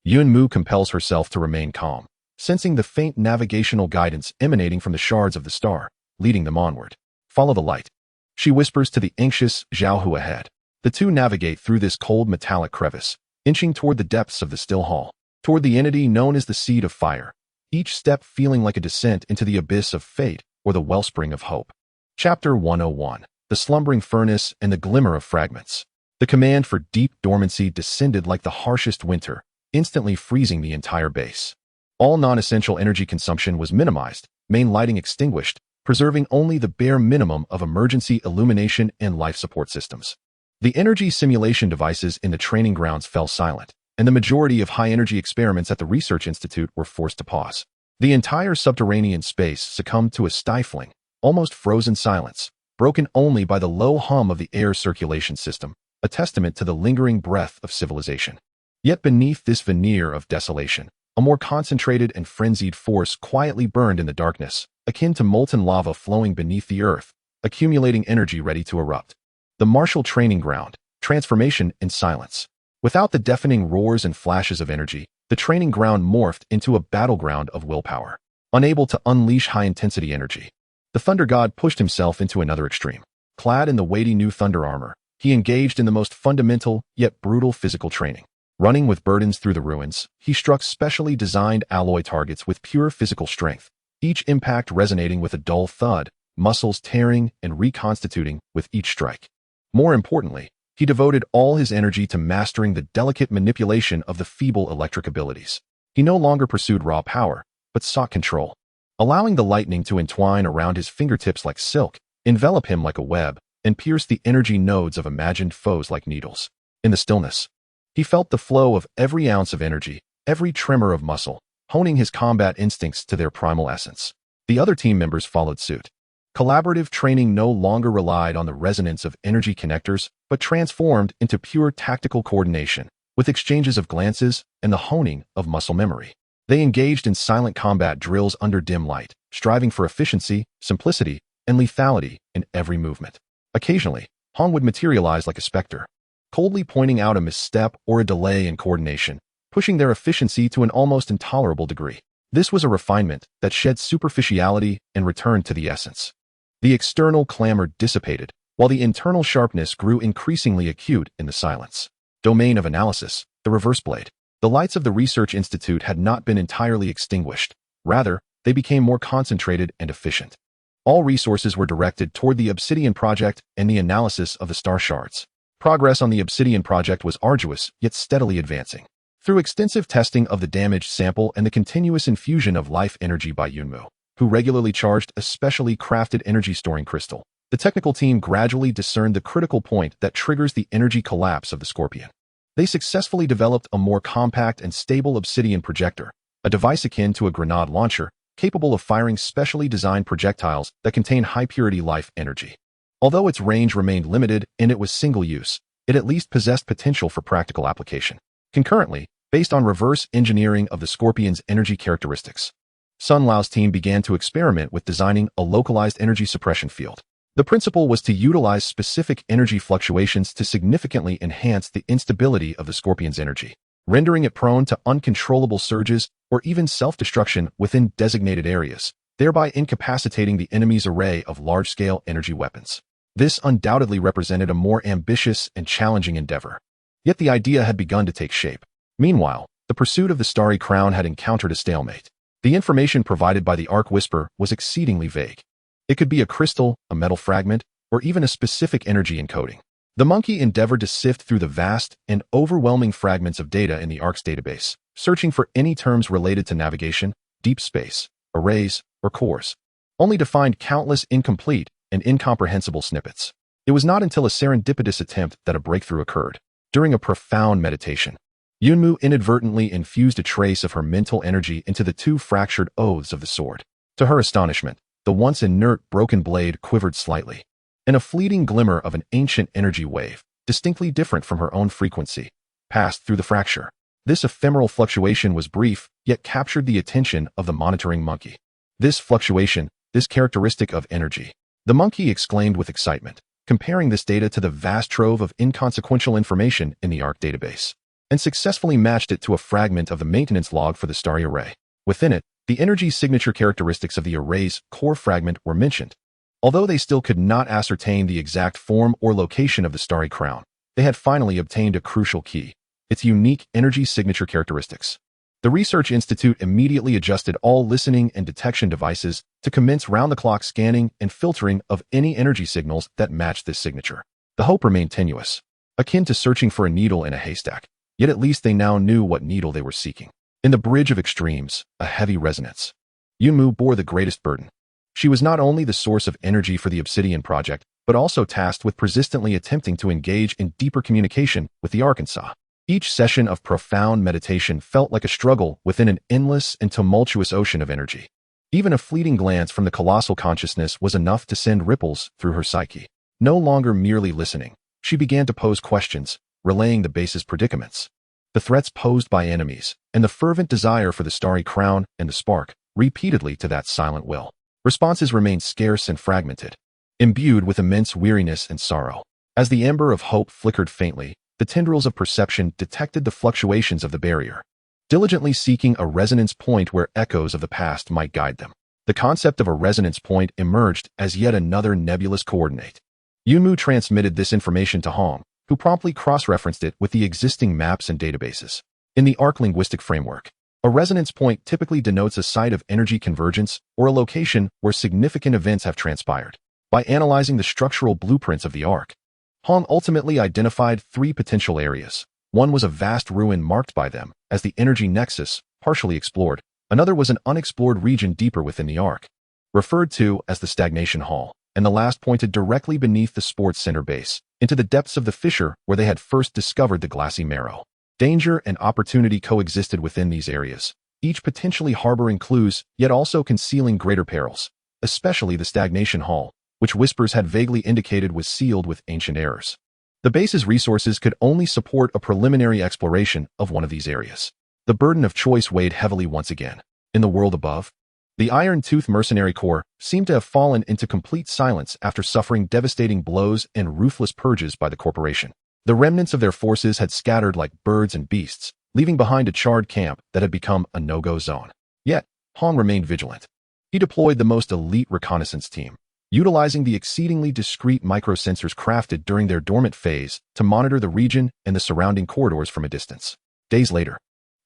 Yunmu compels herself to remain calm, sensing the faint navigational guidance emanating from the shards of the star, leading them onward. Follow the light, she whispers to the anxious Zhao Hu ahead. The two navigate through this cold metallic crevice, inching toward the depths of the still hall, toward the entity known as the Seed of Fire. each step feeling like a descent into the abyss of fate or the wellspring of hope. Chapter 101: The Slumbering Furnace and the Glimmer of Fragments. The command for deep dormancy descended like the harshest winter, instantly freezing the entire base. All non-essential energy consumption was minimized, main lighting extinguished, preserving only the bare minimum of emergency illumination and life support systems. The energy simulation devices in the training grounds fell silent, and the majority of high-energy experiments at the Research Institute were forced to pause. The entire subterranean space succumbed to a stifling, almost frozen silence, broken only by the low hum of the air circulation system, a testament to the lingering breath of civilization. Yet beneath this veneer of desolation, a more concentrated and frenzied force quietly burned in the darkness, akin to molten lava flowing beneath the earth, accumulating energy ready to erupt. The martial training ground, transformation in silence. Without the deafening roars and flashes of energy, the training ground morphed into a battleground of willpower. Unable to unleash high-intensity energy, the Thunder God pushed himself into another extreme. Clad in the weighty new thunder armor, he engaged in the most fundamental yet brutal physical training. Running with burdens through the ruins, he struck specially designed alloy targets with pure physical strength, each impact resonating with a dull thud, muscles tearing and reconstituting with each strike. More importantly, he devoted all his energy to mastering the delicate manipulation of the feeble electric abilities. He no longer pursued raw power, but sought control. Allowing the lightning to entwine around his fingertips like silk, envelop him like a web, and pierce the energy nodes of imagined foes like needles. In the stillness, he felt the flow of every ounce of energy, every tremor of muscle, honing his combat instincts to their primal essence. The other team members followed suit. Collaborative training no longer relied on the resonance of energy connectors, but transformed into pure tactical coordination, with exchanges of glances and the honing of muscle memory. They engaged in silent combat drills under dim light, striving for efficiency, simplicity, and lethality in every movement. Occasionally, Hong would materialize like a specter, coldly pointing out a misstep or a delay in coordination, pushing their efficiency to an almost intolerable degree. This was a refinement that shed superficiality and returned to the essence. The external clamor dissipated, while the internal sharpness grew increasingly acute in the silence. Domain of analysis, the reverse blade. The lights of the Research Institute had not been entirely extinguished. Rather, they became more concentrated and efficient. All resources were directed toward the Obsidian Project and the analysis of the star shards. Progress on the Obsidian Project was arduous, yet steadily advancing. Through extensive testing of the damaged sample and the continuous infusion of life energy by Yunmu, who regularly charged a specially crafted energy-storing crystal, the technical team gradually discerned the critical point that triggers the energy collapse of the Scorpion. They successfully developed a more compact and stable obsidian projector, a device akin to a grenade launcher, capable of firing specially designed projectiles that contain high-purity life energy. Although its range remained limited and it was single-use, it at least possessed potential for practical application. Concurrently, based on reverse engineering of the Scorpion's energy characteristics, Sun Lao's team began to experiment with designing a localized energy suppression field. The principle was to utilize specific energy fluctuations to significantly enhance the instability of the Scorpion's energy, rendering it prone to uncontrollable surges or even self-destruction within designated areas, thereby incapacitating the enemy's array of large-scale energy weapons. This undoubtedly represented a more ambitious and challenging endeavor. Yet the idea had begun to take shape. Meanwhile, the pursuit of the Starry Crown had encountered a stalemate. The information provided by the Ark Whisper was exceedingly vague. It could be a crystal, a metal fragment, or even a specific energy encoding. The monkey endeavored to sift through the vast and overwhelming fragments of data in the Ark's database, searching for any terms related to navigation, deep space, arrays, or cores, only to find countless incomplete and incomprehensible snippets. It was not until a serendipitous attempt that a breakthrough occurred. During a profound meditation, Yunmu inadvertently infused a trace of her mental energy into the two fractured oaths of the sword. To her astonishment, the once inert broken blade quivered slightly, and a fleeting glimmer of an ancient energy wave, distinctly different from her own frequency, passed through the fracture. This ephemeral fluctuation was brief, yet captured the attention of the monitoring monkey. This fluctuation, this characteristic of energy, the monkey exclaimed with excitement, comparing this data to the vast trove of inconsequential information in the Ark database, and successfully matched it to a fragment of the maintenance log for the Starry array. Within it, the energy signature characteristics of the array's core fragment were mentioned. Although they still could not ascertain the exact form or location of the Starry Crown, they had finally obtained a crucial key: its unique energy signature characteristics. The Research Institute immediately adjusted all listening and detection devices to commence round-the-clock scanning and filtering of any energy signals that matched this signature. The hope remained tenuous, akin to searching for a needle in a haystack, yet at least they now knew what needle they were seeking. In the bridge of extremes, a heavy resonance. Yunmu bore the greatest burden. She was not only the source of energy for the Obsidian Project, but also tasked with persistently attempting to engage in deeper communication with the Arkansas. Each session of profound meditation felt like a struggle within an endless and tumultuous ocean of energy. Even a fleeting glance from the colossal consciousness was enough to send ripples through her psyche. No longer merely listening, she began to pose questions, relaying the base's predicaments. The threats posed by enemies, and the fervent desire for the starry crown and the spark, repeatedly to that silent will. Responses remained scarce and fragmented, imbued with immense weariness and sorrow. As the ember of hope flickered faintly, the tendrils of perception detected the fluctuations of the barrier, diligently seeking a resonance point where echoes of the past might guide them. The concept of a resonance point emerged as yet another nebulous coordinate. Yunmu transmitted this information to Hong, who promptly cross-referenced it with the existing maps and databases. In the Ark linguistic framework, a resonance point typically denotes a site of energy convergence or a location where significant events have transpired. By analyzing the structural blueprints of the Ark, Hong ultimately identified 3 potential areas. One was a vast ruin marked by them as the energy nexus, partially explored. Another was an unexplored region deeper within the Ark, referred to as the Stagnation Hall, and the last pointed directly beneath the sports center base, into the depths of the fissure where they had first discovered the glassy marrow. Danger and opportunity coexisted within these areas, each potentially harboring clues, yet also concealing greater perils, especially the Stagnation Hall, which whispers had vaguely indicated was sealed with ancient errors. The base's resources could only support a preliminary exploration of one of these areas. The burden of choice weighed heavily once again. In the world above, the Iron Tooth Mercenary Corps seemed to have fallen into complete silence after suffering devastating blows and ruthless purges by the corporation. The remnants of their forces had scattered like birds and beasts, leaving behind a charred camp that had become a no-go zone. Yet, Hong remained vigilant. He deployed the most elite reconnaissance team, utilizing the exceedingly discreet microsensors crafted during their dormant phase to monitor the region and the surrounding corridors from a distance. Days later,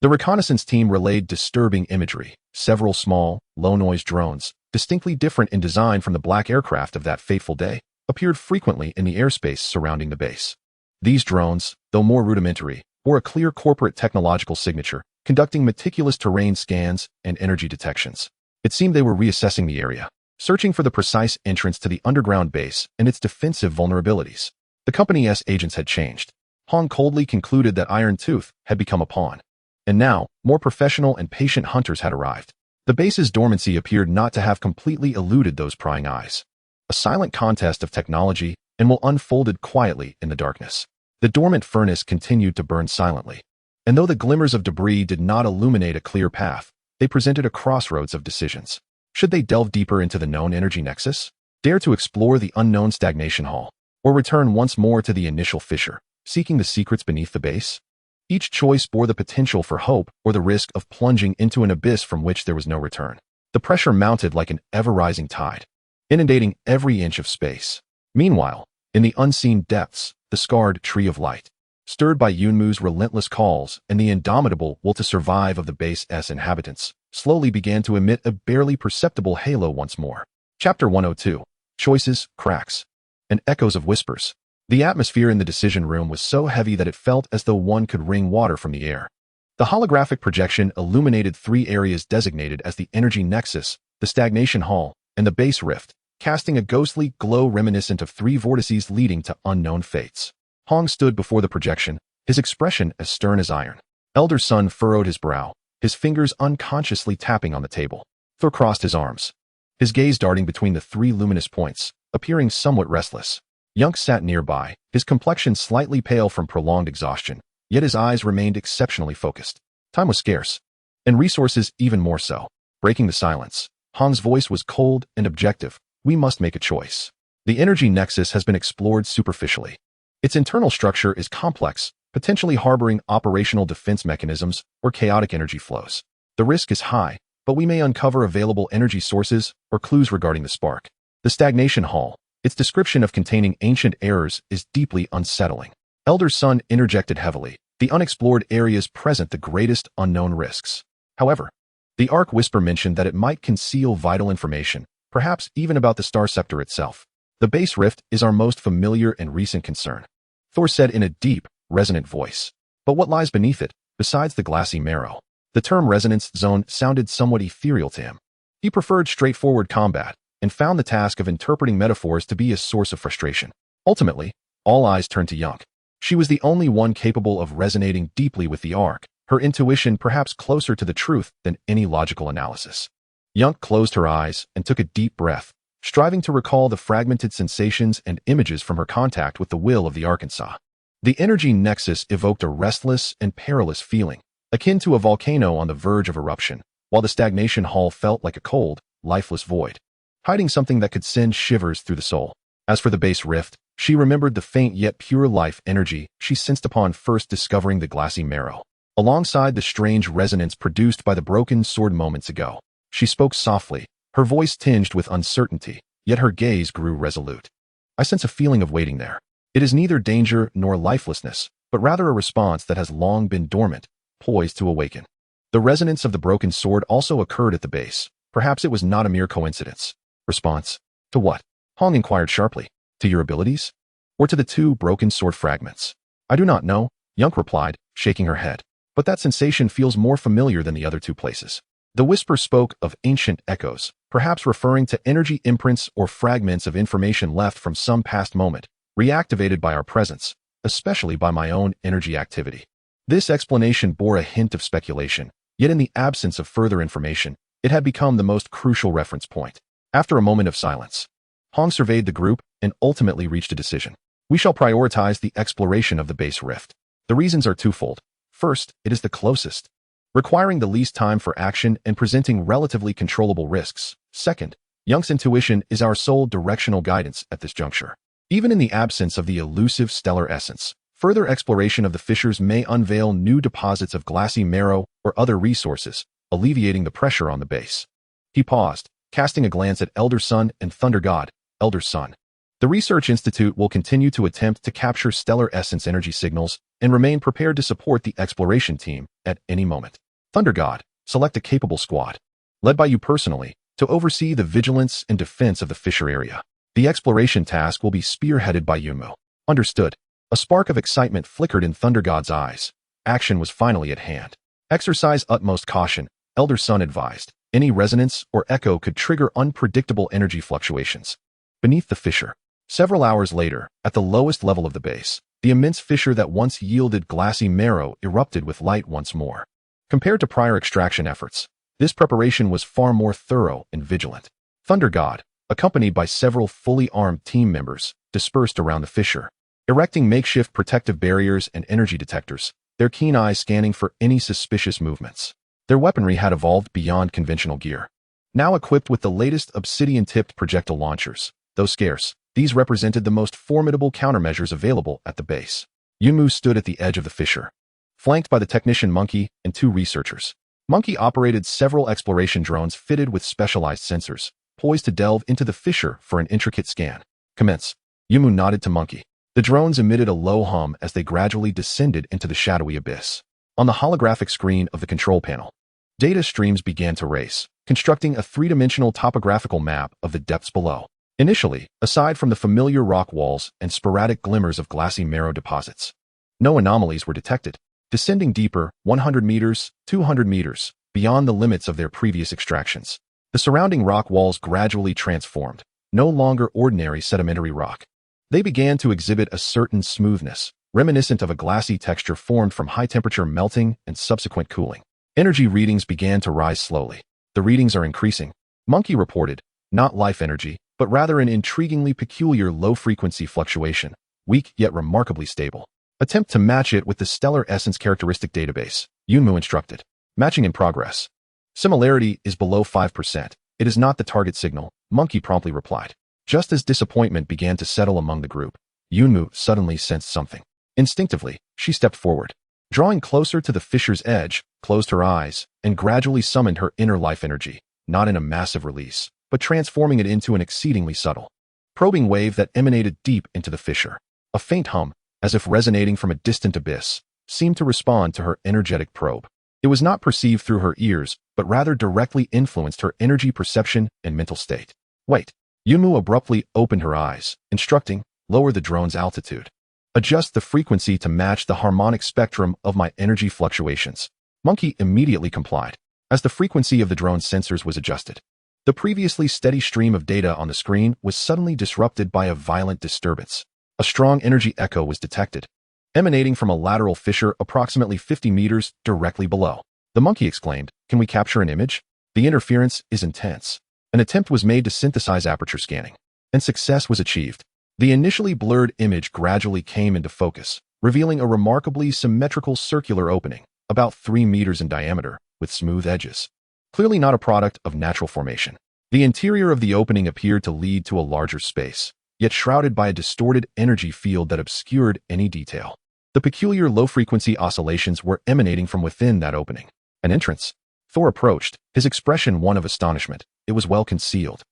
the reconnaissance team relayed disturbing imagery. Several small, low-noise drones, distinctly different in design from the black aircraft of that fateful day, appeared frequently in the airspace surrounding the base. These drones, though more rudimentary, bore a clear corporate technological signature, conducting meticulous terrain scans and energy detections. It seemed they were reassessing the area, searching for the precise entrance to the underground base and its defensive vulnerabilities. The company's agents had changed. Hong coldly concluded that Iron Tooth had become a pawn. And now, more professional and patient hunters had arrived. The base's dormancy appeared not to have completely eluded those prying eyes. A silent contest of technology and will unfolded quietly in the darkness. The dormant furnace continued to burn silently. And though the glimmers of debris did not illuminate a clear path, they presented a crossroads of decisions. Should they delve deeper into the known energy nexus? Dare to explore the unknown Stagnation Hall? Or return once more to the initial fissure, seeking the secrets beneath the base? Each choice bore the potential for hope or the risk of plunging into an abyss from which there was no return. The pressure mounted like an ever-rising tide, inundating every inch of space. Meanwhile, in the unseen depths, the scarred Tree of Light, stirred by Yunmu's relentless calls and the indomitable will to survive of the base's inhabitants, slowly began to emit a barely perceptible halo once more. Chapter 102. Choices, Cracks, and Echoes of Whispers. The atmosphere in the decision room was so heavy that it felt as though one could wring water from the air. The holographic projection illuminated 3 areas designated as the Energy Nexus, the Stagnation Hall, and the Base Rift, casting a ghostly glow reminiscent of 3 vortices leading to unknown fates. Hong stood before the projection, his expression as stern as iron. Elder Sun furrowed his brow, his fingers unconsciously tapping on the table. Thor crossed his arms, his gaze darting between the 3 luminous points, appearing somewhat restless. Yunk sat nearby, his complexion slightly pale from prolonged exhaustion, yet his eyes remained exceptionally focused. Time was scarce, and resources even more so. Breaking the silence, Hong's voice was cold and objective. We must make a choice. The energy nexus has been explored superficially. Its internal structure is complex, potentially harboring operational defense mechanisms or chaotic energy flows. The risk is high, but we may uncover available energy sources or clues regarding the spark. The Stagnation Hall, its description of containing ancient errors, is deeply unsettling. Elder Sun interjected heavily. The unexplored areas present the greatest unknown risks. However, the Ark whisper mentioned that it might conceal vital information, perhaps even about the star scepter itself. The base rift is our most familiar and recent concern, Thor said in a deep, resonant voice. But what lies beneath it, besides the glassy marrow? The term resonance zone sounded somewhat ethereal to him. He preferred straightforward combat, and found the task of interpreting metaphors to be a source of frustration. Ultimately, all eyes turned to Yunk. She was the only one capable of resonating deeply with the Ark, her intuition perhaps closer to the truth than any logical analysis. Yunk closed her eyes and took a deep breath, striving to recall the fragmented sensations and images from her contact with the will of the Arkansas. The energy nexus evoked a restless and perilous feeling, akin to a volcano on the verge of eruption, while the stagnation hall felt like a cold, lifeless void, hiding something that could send shivers through the soul. As for the base rift, she remembered the faint yet pure life energy she sensed upon first discovering the glassy marrow, alongside the strange resonance produced by the broken sword moments ago. She spoke softly, her voice tinged with uncertainty, yet her gaze grew resolute. I sense a feeling of waiting there. It is neither danger nor lifelessness, but rather a response that has long been dormant, poised to awaken. The resonance of the broken sword also occurred at the base. Perhaps it was not a mere coincidence. Response? To what? Hong inquired sharply. To your abilities? Or to the two broken sword fragments? I do not know, Yunk replied, shaking her head. But that sensation feels more familiar than the other two places. The whisper spoke of ancient echoes, perhaps referring to energy imprints or fragments of information left from some past moment, reactivated by our presence, especially by my own energy activity. This explanation bore a hint of speculation, yet in the absence of further information, it had become the most crucial reference point. After a moment of silence, Hong surveyed the group and ultimately reached a decision. We shall prioritize the exploration of the base rift. The reasons are twofold. First, it is the closest, requiring the least time for action and presenting relatively controllable risks. Second, Yunk's intuition is our sole directional guidance at this juncture. Even in the absence of the elusive stellar essence, further exploration of the fissures may unveil new deposits of glassy marrow or other resources, alleviating the pressure on the base. He paused, casting a glance at Elder Sun and Thunder God. Elder Sun. The Research Institute will continue to attempt to capture stellar essence energy signals and remain prepared to support the exploration team at any moment. Thunder God, select a capable squad, led by you personally, to oversee the vigilance and defense of the fissure area. The exploration task will be spearheaded by Yumu. Understood. A spark of excitement flickered in Thunder God's eyes. Action was finally at hand. Exercise utmost caution, Elder Sun advised. Any resonance or echo could trigger unpredictable energy fluctuations. Beneath the fissure, several hours later, at the lowest level of the base, the immense fissure that once yielded glassy marrow erupted with light once more. Compared to prior extraction efforts, this preparation was far more thorough and vigilant. Thunder God, accompanied by several fully armed team members, dispersed around the fissure, erecting makeshift protective barriers and energy detectors, their keen eyes scanning for any suspicious movements. Their weaponry had evolved beyond conventional gear. Now equipped with the latest obsidian-tipped projectile launchers, though scarce, these represented the most formidable countermeasures available at the base. Yumu stood at the edge of the fissure, flanked by the technician Monkey and two researchers. Monkey operated several exploration drones fitted with specialized sensors, poised to delve into the fissure for an intricate scan. Commence. Yumu nodded to Monkey. The drones emitted a low hum as they gradually descended into the shadowy abyss. On the holographic screen of the control panel, data streams began to race, constructing a three-dimensional topographical map of the depths below. Initially, aside from the familiar rock walls and sporadic glimmers of glassy marrow deposits, no anomalies were detected. Descending deeper, 100 meters, 200 meters, beyond the limits of their previous extractions, the surrounding rock walls gradually transformed, no longer ordinary sedimentary rock. They began to exhibit a certain smoothness, reminiscent of a glassy texture formed from high-temperature melting and subsequent cooling. Energy readings began to rise slowly. The readings are increasing, Monkey reported, not life energy, but rather an intriguingly peculiar low-frequency fluctuation, weak yet remarkably stable. Attempt to match it with the stellar essence characteristic database, Yunmu instructed. Matching in progress. Similarity is below 5%. It is not the target signal, Monkey promptly replied. Just as disappointment began to settle among the group, Yunmu suddenly sensed something. Instinctively, she stepped forward. Drawing closer to the fissure's edge, closed her eyes, and gradually summoned her inner life energy, not in a massive release, but transforming it into an exceedingly subtle, probing wave that emanated deep into the fissure. A faint hum, as if resonating from a distant abyss, seemed to respond to her energetic probe. It was not perceived through her ears, but rather directly influenced her energy perception and mental state. Wait. Yunmu abruptly opened her eyes, instructing, lower the drone's altitude. Adjust the frequency to match the harmonic spectrum of my energy fluctuations. Monkey immediately complied, as the frequency of the drone's sensors was adjusted. The previously steady stream of data on the screen was suddenly disrupted by a violent disturbance. A strong energy echo was detected, emanating from a lateral fissure approximately 50 meters directly below. The monkey exclaimed, "Can we capture an image? The interference is intense." An attempt was made to synthesize aperture scanning, and success was achieved. The initially blurred image gradually came into focus, revealing a remarkably symmetrical circular opening, about 3 meters in diameter, with smooth edges. Clearly not a product of natural formation. The interior of the opening appeared to lead to a larger space, yet shrouded by a distorted energy field that obscured any detail. The peculiar low-frequency oscillations were emanating from within that opening. An entrance. Thor approached, his expression one of astonishment. It was well concealed.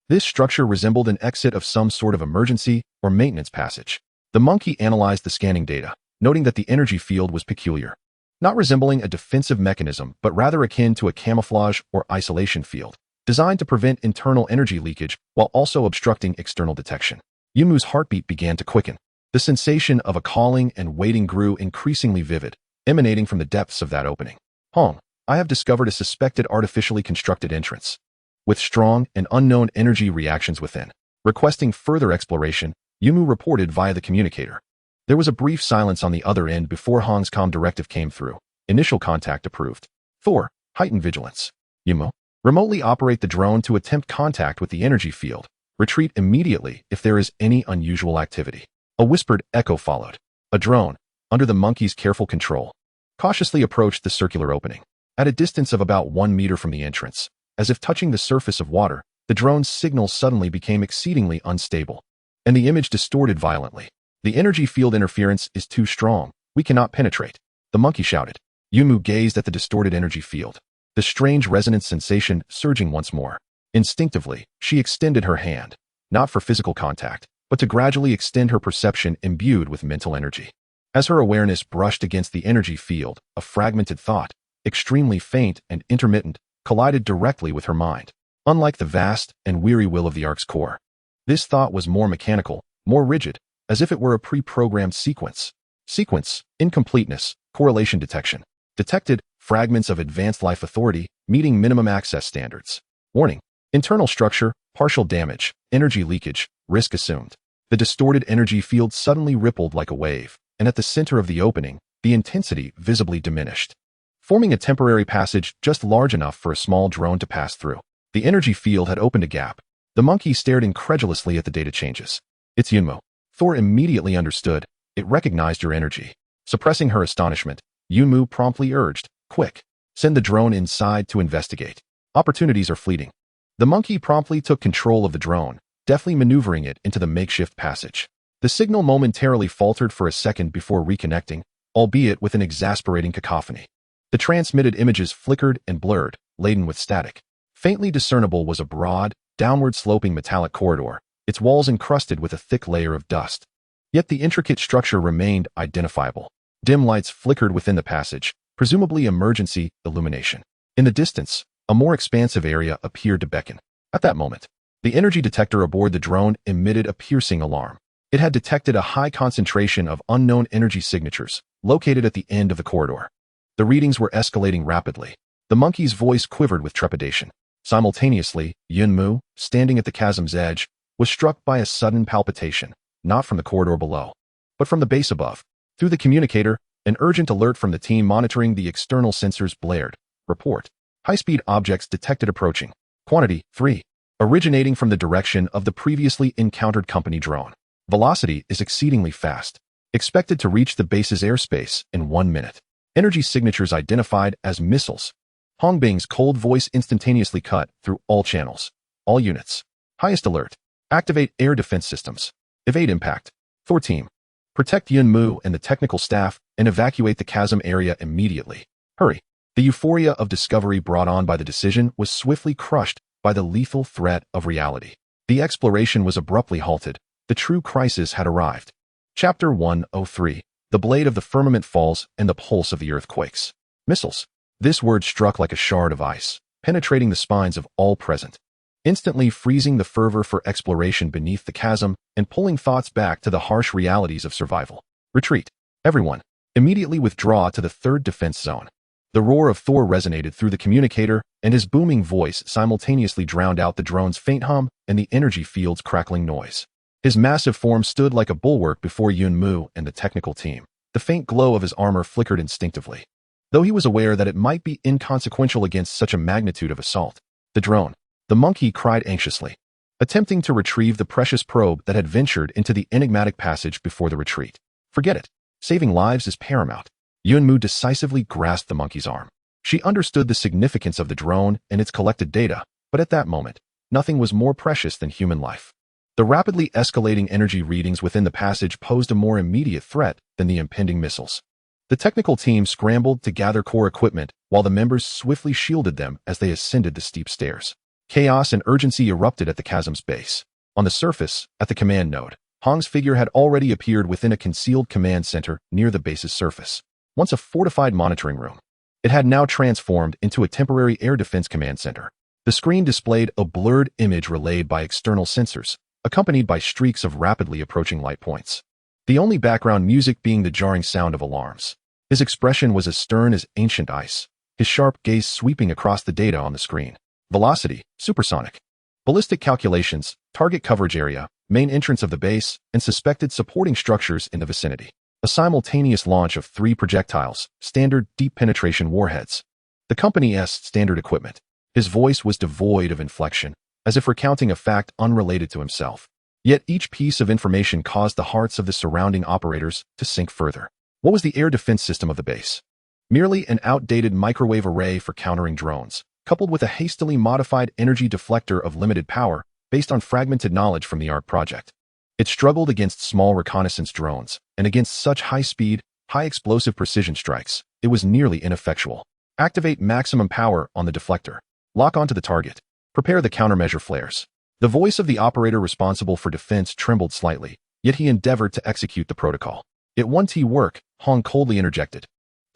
This structure resembled an exit of some sort of emergency or maintenance passage. The monkey analyzed the scanning data, noting that the energy field was peculiar, not resembling a defensive mechanism, but rather akin to a camouflage or isolation field, designed to prevent internal energy leakage while also obstructing external detection. Yumu's heartbeat began to quicken. The sensation of a calling and waiting grew increasingly vivid, emanating from the depths of that opening. Hong, I have discovered a suspected artificially constructed entrance, with strong and unknown energy reactions within. Requesting further exploration, Yumu reported via the communicator. There was a brief silence on the other end before Hong's comm directive came through. Initial contact approved. Thor, heighten vigilance. Yumu, remotely operate the drone to attempt contact with the energy field. Retreat immediately if there is any unusual activity. A whispered echo followed. A drone, under the monkey's careful control, cautiously approached the circular opening. At a distance of about 1 meter from the entrance, as if touching the surface of water, the drone's signal suddenly became exceedingly unstable, and the image distorted violently. The energy field interference is too strong. We cannot penetrate, the monkey shouted. Yumu gazed at the distorted energy field, the strange resonance sensation surging once more. Instinctively, she extended her hand, not for physical contact, but to gradually extend her perception imbued with mental energy. As her awareness brushed against the energy field, a fragmented thought, extremely faint and intermittent, collided directly with her mind. Unlike the vast and weary will of the Ark's core, this thought was more mechanical, more rigid, as if it were a pre-programmed sequence. Sequence, incompleteness, correlation detection. Detected, fragments of advanced life authority, meeting minimum access standards. Warning, internal structure, partial damage, energy leakage, risk assumed. The distorted energy field suddenly rippled like a wave, and at the center of the opening, the intensity visibly diminished, forming a temporary passage just large enough for a small drone to pass through. The energy field had opened a gap. The monkey stared incredulously at the data changes. It's Yunmo. Thor immediately understood. It recognized your energy. Suppressing her astonishment, Yunmu promptly urged, quick, send the drone inside to investigate. Opportunities are fleeting. The monkey promptly took control of the drone, deftly maneuvering it into the makeshift passage. The signal momentarily faltered for a second before reconnecting, albeit with an exasperating cacophony. The transmitted images flickered and blurred, laden with static. Faintly discernible was a broad, downward-sloping metallic corridor, its walls encrusted with a thick layer of dust. Yet the intricate structure remained identifiable. Dim lights flickered within the passage, presumably emergency illumination. In the distance, a more expansive area appeared to beckon. At that moment, the energy detector aboard the drone emitted a piercing alarm. It had detected a high concentration of unknown energy signatures, located at the end of the corridor. The readings were escalating rapidly. The monkey's voice quivered with trepidation. Simultaneously, Yunmu, standing at the chasm's edge, was struck by a sudden palpitation, not from the corridor below, but from the base above. Through the communicator, an urgent alert from the team monitoring the external sensors blared. Report. High-speed objects detected approaching. Quantity, 3. Originating from the direction of the previously encountered company drone. Velocity is exceedingly fast. Expected to reach the base's airspace in 1 minute. Energy signatures identified as missiles. Hongbing's cold voice instantaneously cut through all channels. All units. Highest alert. Activate air defense systems. Evade impact. Thor team. Protect Yunmu and the technical staff and evacuate the chasm area immediately. Hurry. The euphoria of discovery brought on by the decision was swiftly crushed by the lethal threat of reality. The exploration was abruptly halted. The true crisis had arrived. Chapter 103. The blade of the firmament falls, and the pulse of the earth quakes. Missiles. This word struck like a shard of ice, penetrating the spines of all present, instantly freezing the fervor for exploration beneath the chasm and pulling thoughts back to the harsh realities of survival. Retreat. Everyone. Immediately withdraw to the third defense zone. The roar of Thor resonated through the communicator, and his booming voice simultaneously drowned out the drone's faint hum and the energy field's crackling noise. His massive form stood like a bulwark before Yun-Mu and the technical team. The faint glow of his armor flickered instinctively, though he was aware that it might be inconsequential against such a magnitude of assault. The drone. The monkey cried anxiously, attempting to retrieve the precious probe that had ventured into the enigmatic passage before the retreat. Forget it. Saving lives is paramount. Yun-Mu decisively grasped the monkey's arm. She understood the significance of the drone and its collected data, but at that moment, nothing was more precious than human life. The rapidly escalating energy readings within the passage posed a more immediate threat than the impending missiles. The technical team scrambled to gather core equipment while the members swiftly shielded them as they ascended the steep stairs. Chaos and urgency erupted at the chasm's base. On the surface, at the command node, Hong's figure had already appeared within a concealed command center near the base's surface. Once a fortified monitoring room, it had now transformed into a temporary air defense command center. The screen displayed a blurred image relayed by external sensors, accompanied by streaks of rapidly approaching light points. The only background music being the jarring sound of alarms. His expression was as stern as ancient ice, his sharp gaze sweeping across the data on the screen. Velocity, supersonic. Ballistic calculations, target coverage area, main entrance of the base, and suspected supporting structures in the vicinity. A simultaneous launch of 3 projectiles, standard deep penetration warheads. The company's standard equipment. His voice was devoid of inflection, as if recounting a fact unrelated to himself. Yet each piece of information caused the hearts of the surrounding operators to sink further. What was the air defense system of the base? Merely an outdated microwave array for countering drones, coupled with a hastily modified energy deflector of limited power based on fragmented knowledge from the Ark project. It struggled against small reconnaissance drones, and against such high-speed, high-explosive precision strikes, it was nearly ineffectual. Activate maximum power on the deflector. Lock onto the target. Prepare the countermeasure flares. The voice of the operator responsible for defense trembled slightly, yet he endeavored to execute the protocol. It won't work, Hong coldly interjected.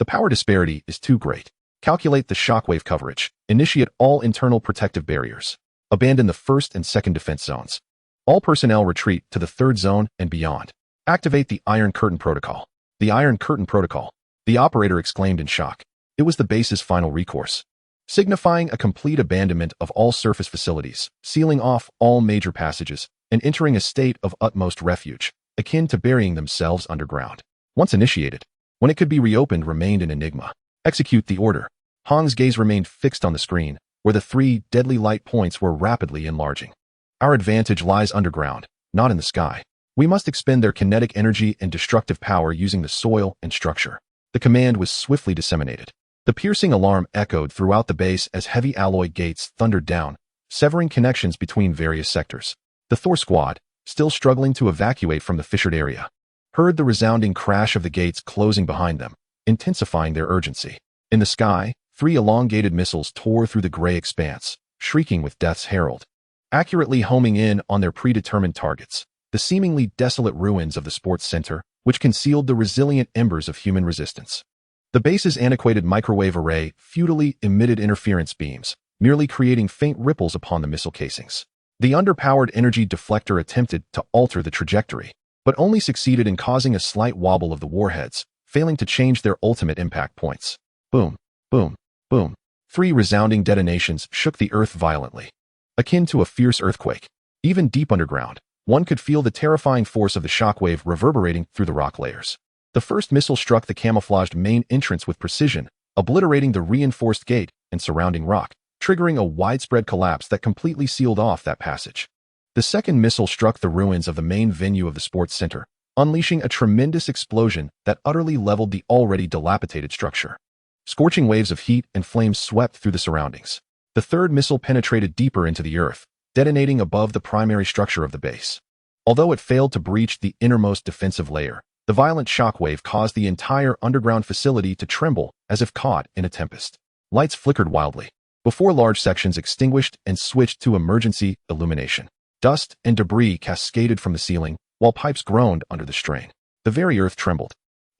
The power disparity is too great. Calculate the shockwave coverage. Initiate all internal protective barriers. Abandon the first and second defense zones. All personnel retreat to the third zone and beyond. Activate the Iron Curtain Protocol. The Iron Curtain Protocol. The operator exclaimed in shock. It was the base's final recourse, signifying a complete abandonment of all surface facilities, sealing off all major passages, and entering a state of utmost refuge, akin to burying themselves underground. Once initiated, when it could be reopened remained an enigma. Execute the order. Hong's gaze remained fixed on the screen, where the 3 deadly light points were rapidly enlarging. Our advantage lies underground, not in the sky. We must expend their kinetic energy and destructive power using the soil and structure. The command was swiftly disseminated. The piercing alarm echoed throughout the base as heavy alloy gates thundered down, severing connections between various sectors. The Thor squad, still struggling to evacuate from the fissured area, heard the resounding crash of the gates closing behind them, intensifying their urgency. In the sky, 3 elongated missiles tore through the gray expanse, shrieking with death's herald, accurately homing in on their predetermined targets, the seemingly desolate ruins of the sports center, which concealed the resilient embers of human resistance. The base's antiquated microwave array futilely emitted interference beams, merely creating faint ripples upon the missile casings. The underpowered energy deflector attempted to alter the trajectory, but only succeeded in causing a slight wobble of the warheads, failing to change their ultimate impact points. Boom, boom, boom. 3 resounding detonations shook the earth violently, akin to a fierce earthquake. Even deep underground, one could feel the terrifying force of the shockwave reverberating through the rock layers. The first missile struck the camouflaged main entrance with precision, obliterating the reinforced gate and surrounding rock, triggering a widespread collapse that completely sealed off that passage. The second missile struck the ruins of the main venue of the sports center, unleashing a tremendous explosion that utterly leveled the already dilapidated structure. Scorching waves of heat and flames swept through the surroundings. The third missile penetrated deeper into the earth, detonating above the primary structure of the base. Although it failed to breach the innermost defensive layer, the violent shockwave caused the entire underground facility to tremble as if caught in a tempest. Lights flickered wildly, before large sections extinguished and switched to emergency illumination. Dust and debris cascaded from the ceiling, while pipes groaned under the strain. The very earth trembled.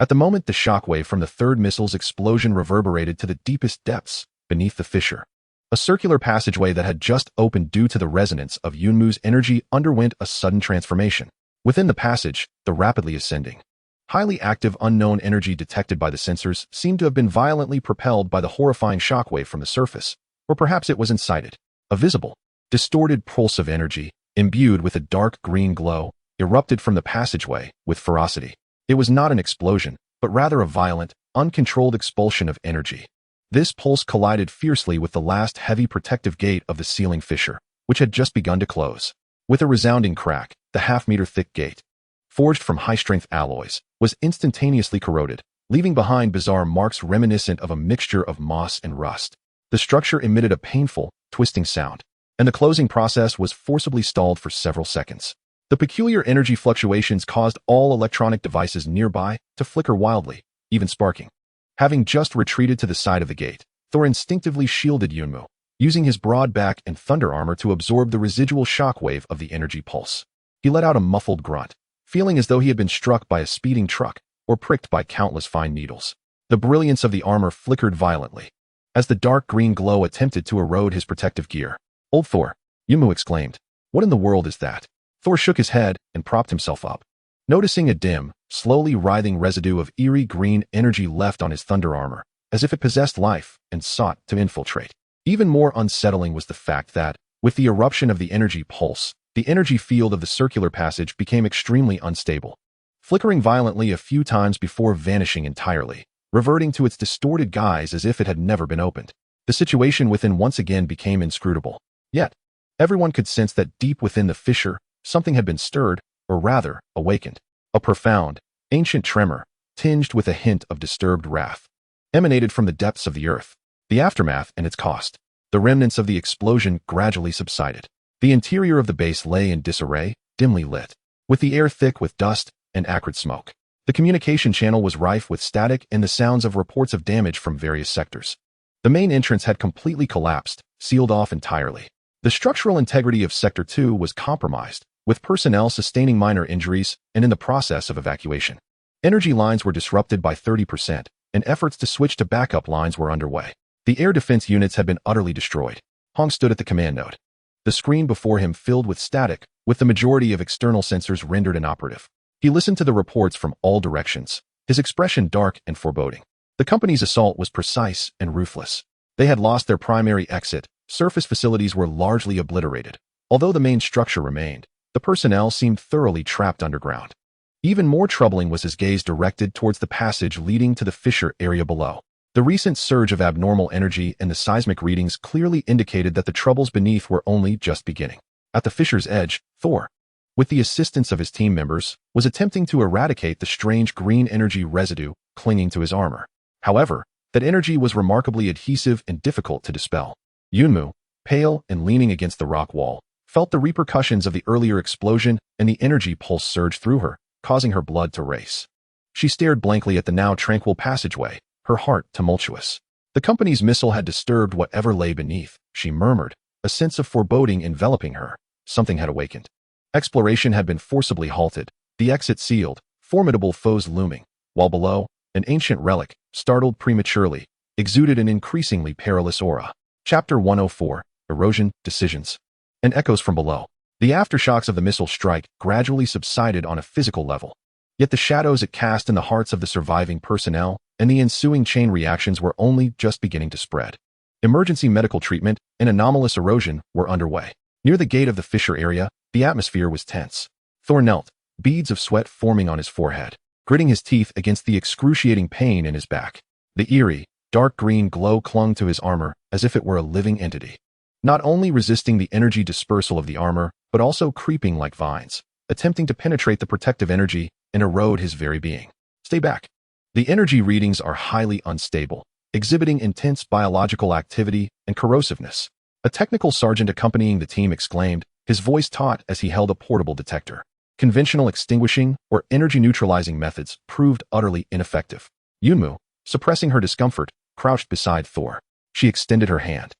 At the moment, the shockwave from the third missile's explosion reverberated to the deepest depths beneath the fissure. A circular passageway that had just opened due to the resonance of Yunmu's energy underwent a sudden transformation. Within the passage, the rapidly ascending, highly active unknown energy detected by the sensors seemed to have been violently propelled by the horrifying shockwave from the surface, or perhaps it was incited. A visible, distorted pulse of energy, imbued with a dark green glow, erupted from the passageway with ferocity. It was not an explosion, but rather a violent, uncontrolled expulsion of energy. This pulse collided fiercely with the last heavy protective gate of the ceiling fissure, which had just begun to close. With a resounding crack, the half-meter-thick gate, forged from high-strength alloys, was instantaneously corroded, leaving behind bizarre marks reminiscent of a mixture of moss and rust. The structure emitted a painful, twisting sound, and the closing process was forcibly stalled for several seconds. The peculiar energy fluctuations caused all electronic devices nearby to flicker wildly, even sparking. Having just retreated to the side of the gate, Thor instinctively shielded Yunmu, using his broad back and thunder armor to absorb the residual shockwave of the energy pulse. He let out a muffled grunt, feeling as though he had been struck by a speeding truck or pricked by countless fine needles. The brilliance of the armor flickered violently as the dark green glow attempted to erode his protective gear. "Old Thor," Yunmu exclaimed. "What in the world is that?" Thor shook his head and propped himself up, noticing a dim, slowly writhing residue of eerie green energy left on his thunder armor, as if it possessed life and sought to infiltrate. Even more unsettling was the fact that, with the eruption of the energy pulse, the energy field of the circular passage became extremely unstable, flickering violently a few times before vanishing entirely, reverting to its distorted guise as if it had never been opened. The situation within once again became inscrutable. Yet, everyone could sense that deep within the fissure, something had been stirred, or rather, awakened. A profound, ancient tremor, tinged with a hint of disturbed wrath, emanated from the depths of the earth. The aftermath and its cost. The remnants of the explosion gradually subsided. The interior of the base lay in disarray, dimly lit, with the air thick with dust and acrid smoke. The communication channel was rife with static and the sounds of reports of damage from various sectors. The main entrance had completely collapsed, sealed off entirely. The structural integrity of Sector 2 was compromised, with personnel sustaining minor injuries and in the process of evacuation. Energy lines were disrupted by 30%, and efforts to switch to backup lines were underway. The air defense units had been utterly destroyed. Hong stood at the command node, the screen before him filled with static, with the majority of external sensors rendered inoperative. He listened to the reports from all directions, his expression dark and foreboding. The company's assault was precise and ruthless. They had lost their primary exit, surface facilities were largely obliterated. Although the main structure remained, the personnel seemed thoroughly trapped underground. Even more troubling was his gaze directed towards the passage leading to the fissure area below. The recent surge of abnormal energy and the seismic readings clearly indicated that the troubles beneath were only just beginning. At the fissure's edge, Thor, with the assistance of his team members, was attempting to eradicate the strange green energy residue clinging to his armor. However, that energy was remarkably adhesive and difficult to dispel. Yunmu, pale and leaning against the rock wall, felt the repercussions of the earlier explosion and the energy pulse surge through her, causing her blood to race. She stared blankly at the now tranquil passageway, her heart tumultuous. The company's missile had disturbed whatever lay beneath, she murmured, a sense of foreboding enveloping her. Something had awakened. Exploration had been forcibly halted, the exit sealed, formidable foes looming, while below, an ancient relic, startled prematurely, exuded an increasingly perilous aura. Chapter 104, Erosion, Decisions. And echoes from below. The aftershocks of the missile strike gradually subsided on a physical level. Yet the shadows it cast in the hearts of the surviving personnel and the ensuing chain reactions were only just beginning to spread. Emergency medical treatment and anomalous erosion were underway. Near the gate of the fissure area, the atmosphere was tense. Thor knelt, beads of sweat forming on his forehead, gritting his teeth against the excruciating pain in his back. The eerie, dark green glow clung to his armor as if it were a living entity, not only resisting the energy dispersal of the armor, but also creeping like vines, attempting to penetrate the protective energy and erode his very being. Stay back. The energy readings are highly unstable, exhibiting intense biological activity and corrosiveness. A technical sergeant accompanying the team exclaimed, his voice taut as he held a portable detector. Conventional extinguishing or energy-neutralizing methods proved utterly ineffective. Yunmu, suppressing her discomfort, crouched beside Thor. She extended her hand,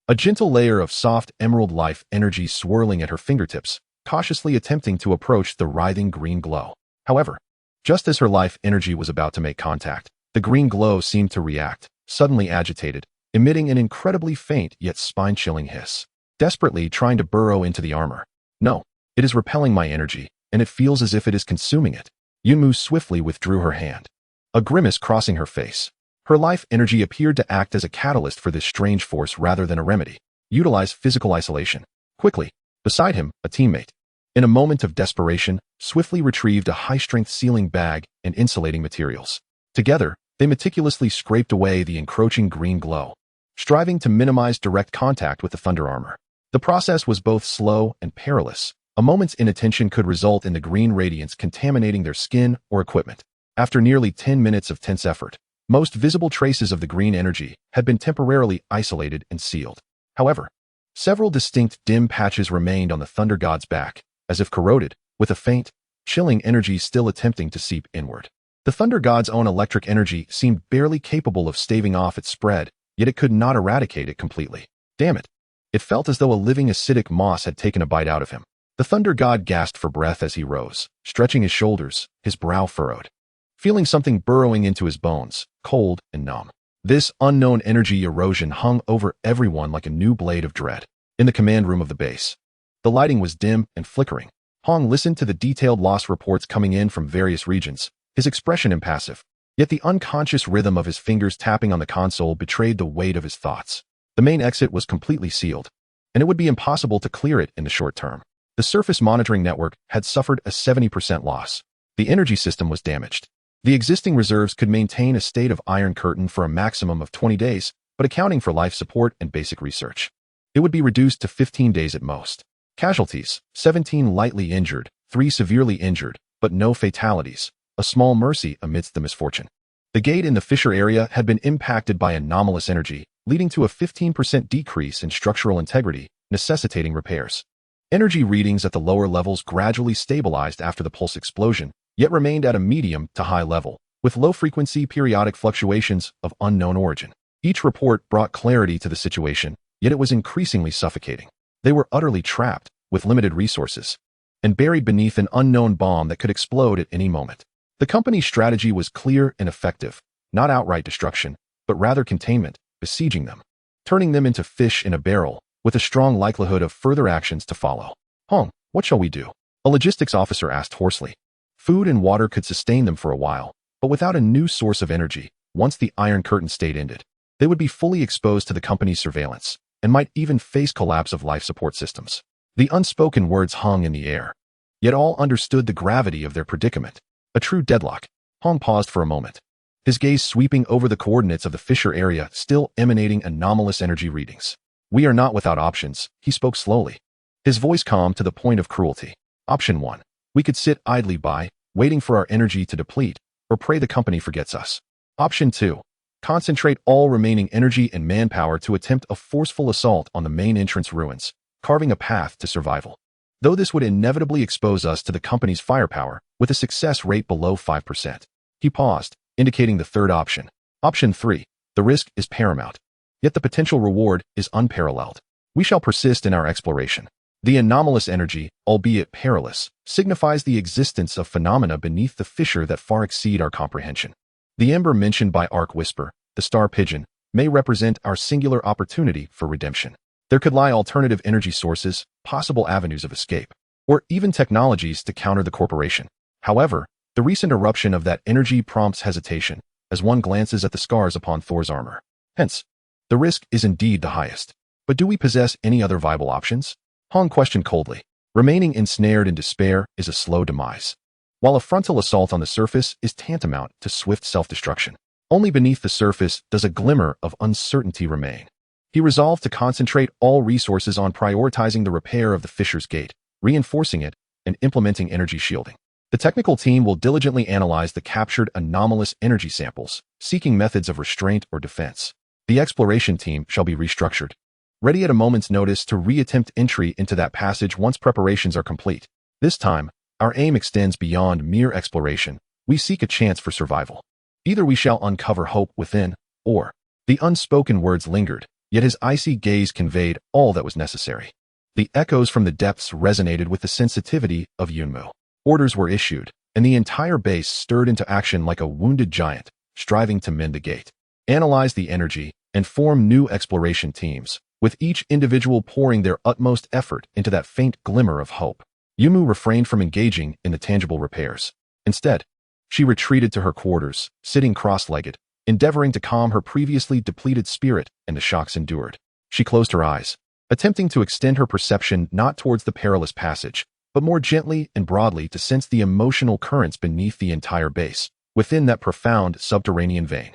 a gentle layer of soft emerald life energy swirling at her fingertips, cautiously attempting to approach the writhing green glow. However, Just as her life energy was about to make contact, the green glow seemed to react, suddenly agitated, emitting an incredibly faint yet spine-chilling hiss, desperately trying to burrow into the armor. No, it is repelling my energy, and it feels as if it is consuming it. Yunmu swiftly withdrew her hand, a grimace crossing her face. Her life energy appeared to act as a catalyst for this strange force rather than a remedy. Utilize physical isolation. Quickly, beside him, a teammate, in a moment of desperation, swiftly retrieved a high-strength sealing bag and insulating materials. Together, they meticulously scraped away the encroaching green glow, striving to minimize direct contact with the thunder armor. The process was both slow and perilous. A moment's inattention could result in the green radiance contaminating their skin or equipment. After nearly 10 minutes of tense effort, most visible traces of the green energy had been temporarily isolated and sealed. However, several distinct dim patches remained on the thunder god's back, as if corroded, with a faint, chilling energy still attempting to seep inward. The thunder god's own electric energy seemed barely capable of staving off its spread, yet it could not eradicate it completely. Damn it! It felt as though a living acidic moss had taken a bite out of him. The thunder god gasped for breath as he rose, stretching his shoulders, his brow furrowed, feeling something burrowing into his bones, cold and numb. This unknown energy erosion hung over everyone like a new blade of dread. In the command room of the base, the lighting was dim and flickering. Hong listened to the detailed loss reports coming in from various regions, his expression impassive. Yet the unconscious rhythm of his fingers tapping on the console betrayed the weight of his thoughts. The main exit was completely sealed, and it would be impossible to clear it in the short term. The surface monitoring network had suffered a 70% loss. The energy system was damaged. The existing reserves could maintain a state of iron curtain for a maximum of 20 days, but accounting for life support and basic research, it would be reduced to 15 days at most. Casualties: 17 lightly injured, 3 severely injured, but no fatalities, a small mercy amidst the misfortune. The gate in the fissure area had been impacted by anomalous energy, leading to a 15% decrease in structural integrity, necessitating repairs. Energy readings at the lower levels gradually stabilized after the pulse explosion, yet remained at a medium to high level, with low-frequency periodic fluctuations of unknown origin. Each report brought clarity to the situation, yet it was increasingly suffocating. They were utterly trapped, with limited resources, and buried beneath an unknown bomb that could explode at any moment. The company's strategy was clear and effective, not outright destruction, but rather containment, besieging them, turning them into fish in a barrel, with a strong likelihood of further actions to follow. Hong, what shall we do? A logistics officer asked hoarsely. Food and water could sustain them for a while, but without a new source of energy, once the Iron Curtain state ended, they would be fully exposed to the company's surveillance, and might even face collapse of life support systems. The unspoken words hung in the air, yet all understood the gravity of their predicament. A true deadlock. Hong paused for a moment, his gaze sweeping over the coordinates of the fissure area, still emanating anomalous energy readings. We are not without options, he spoke slowly, his voice calm to the point of cruelty. Option 1. We could sit idly by, waiting for our energy to deplete, or pray the company forgets us. Option 2. Concentrate all remaining energy and manpower to attempt a forceful assault on the main entrance ruins, carving a path to survival. Though this would inevitably expose us to the company's firepower, with a success rate below 5%. He paused, indicating the third option. Option 3. The risk is paramount, yet the potential reward is unparalleled. We shall persist in our exploration. The anomalous energy, albeit perilous, signifies the existence of phenomena beneath the fissure that far exceed our comprehension. The ember mentioned by Ark Whisper, the star pigeon, may represent our singular opportunity for redemption. There could lie alternative energy sources, possible avenues of escape, or even technologies to counter the corporation. However, the recent eruption of that energy prompts hesitation, as one glances at the scars upon Thor's armor. Hence, the risk is indeed the highest. But do we possess any other viable options? Hong questioned coldly. Remaining ensnared in despair is a slow demise, while a frontal assault on the surface is tantamount to swift self-destruction. Only beneath the surface does a glimmer of uncertainty remain. He resolved to concentrate all resources on prioritizing the repair of the fissure's gate, reinforcing it, and implementing energy shielding. The technical team will diligently analyze the captured anomalous energy samples, seeking methods of restraint or defense. The exploration team shall be restructured, ready at a moment's notice to re-attempt entry into that passage once preparations are complete. This time, our aim extends beyond mere exploration. We seek a chance for survival. Either we shall uncover hope within, or... The unspoken words lingered, yet his icy gaze conveyed all that was necessary. The echoes from the depths resonated with the sensitivity of Yunmu. Orders were issued, and the entire base stirred into action like a wounded giant, striving to mend the gate. Analyze the energy and form new exploration teams, with each individual pouring their utmost effort into that faint glimmer of hope. Yumu refrained from engaging in the tangible repairs. Instead, she retreated to her quarters, sitting cross-legged, endeavoring to calm her previously depleted spirit and the shocks endured. She closed her eyes, attempting to extend her perception not towards the perilous passage, but more gently and broadly to sense the emotional currents beneath the entire base, within that profound subterranean vein.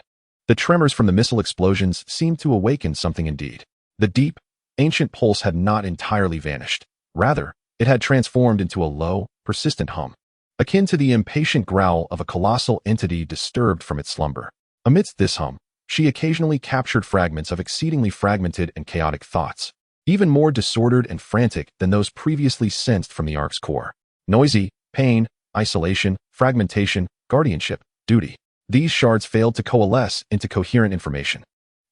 The tremors from the missile explosions seemed to awaken something indeed. The deep, ancient pulse had not entirely vanished. Rather, it had transformed into a low, persistent hum, akin to the impatient growl of a colossal entity disturbed from its slumber. Amidst this hum, she occasionally captured fragments of exceedingly fragmented and chaotic thoughts, even more disordered and frantic than those previously sensed from the Ark's core. Noisy, pain, isolation, fragmentation, guardianship, duty. These shards failed to coalesce into coherent information.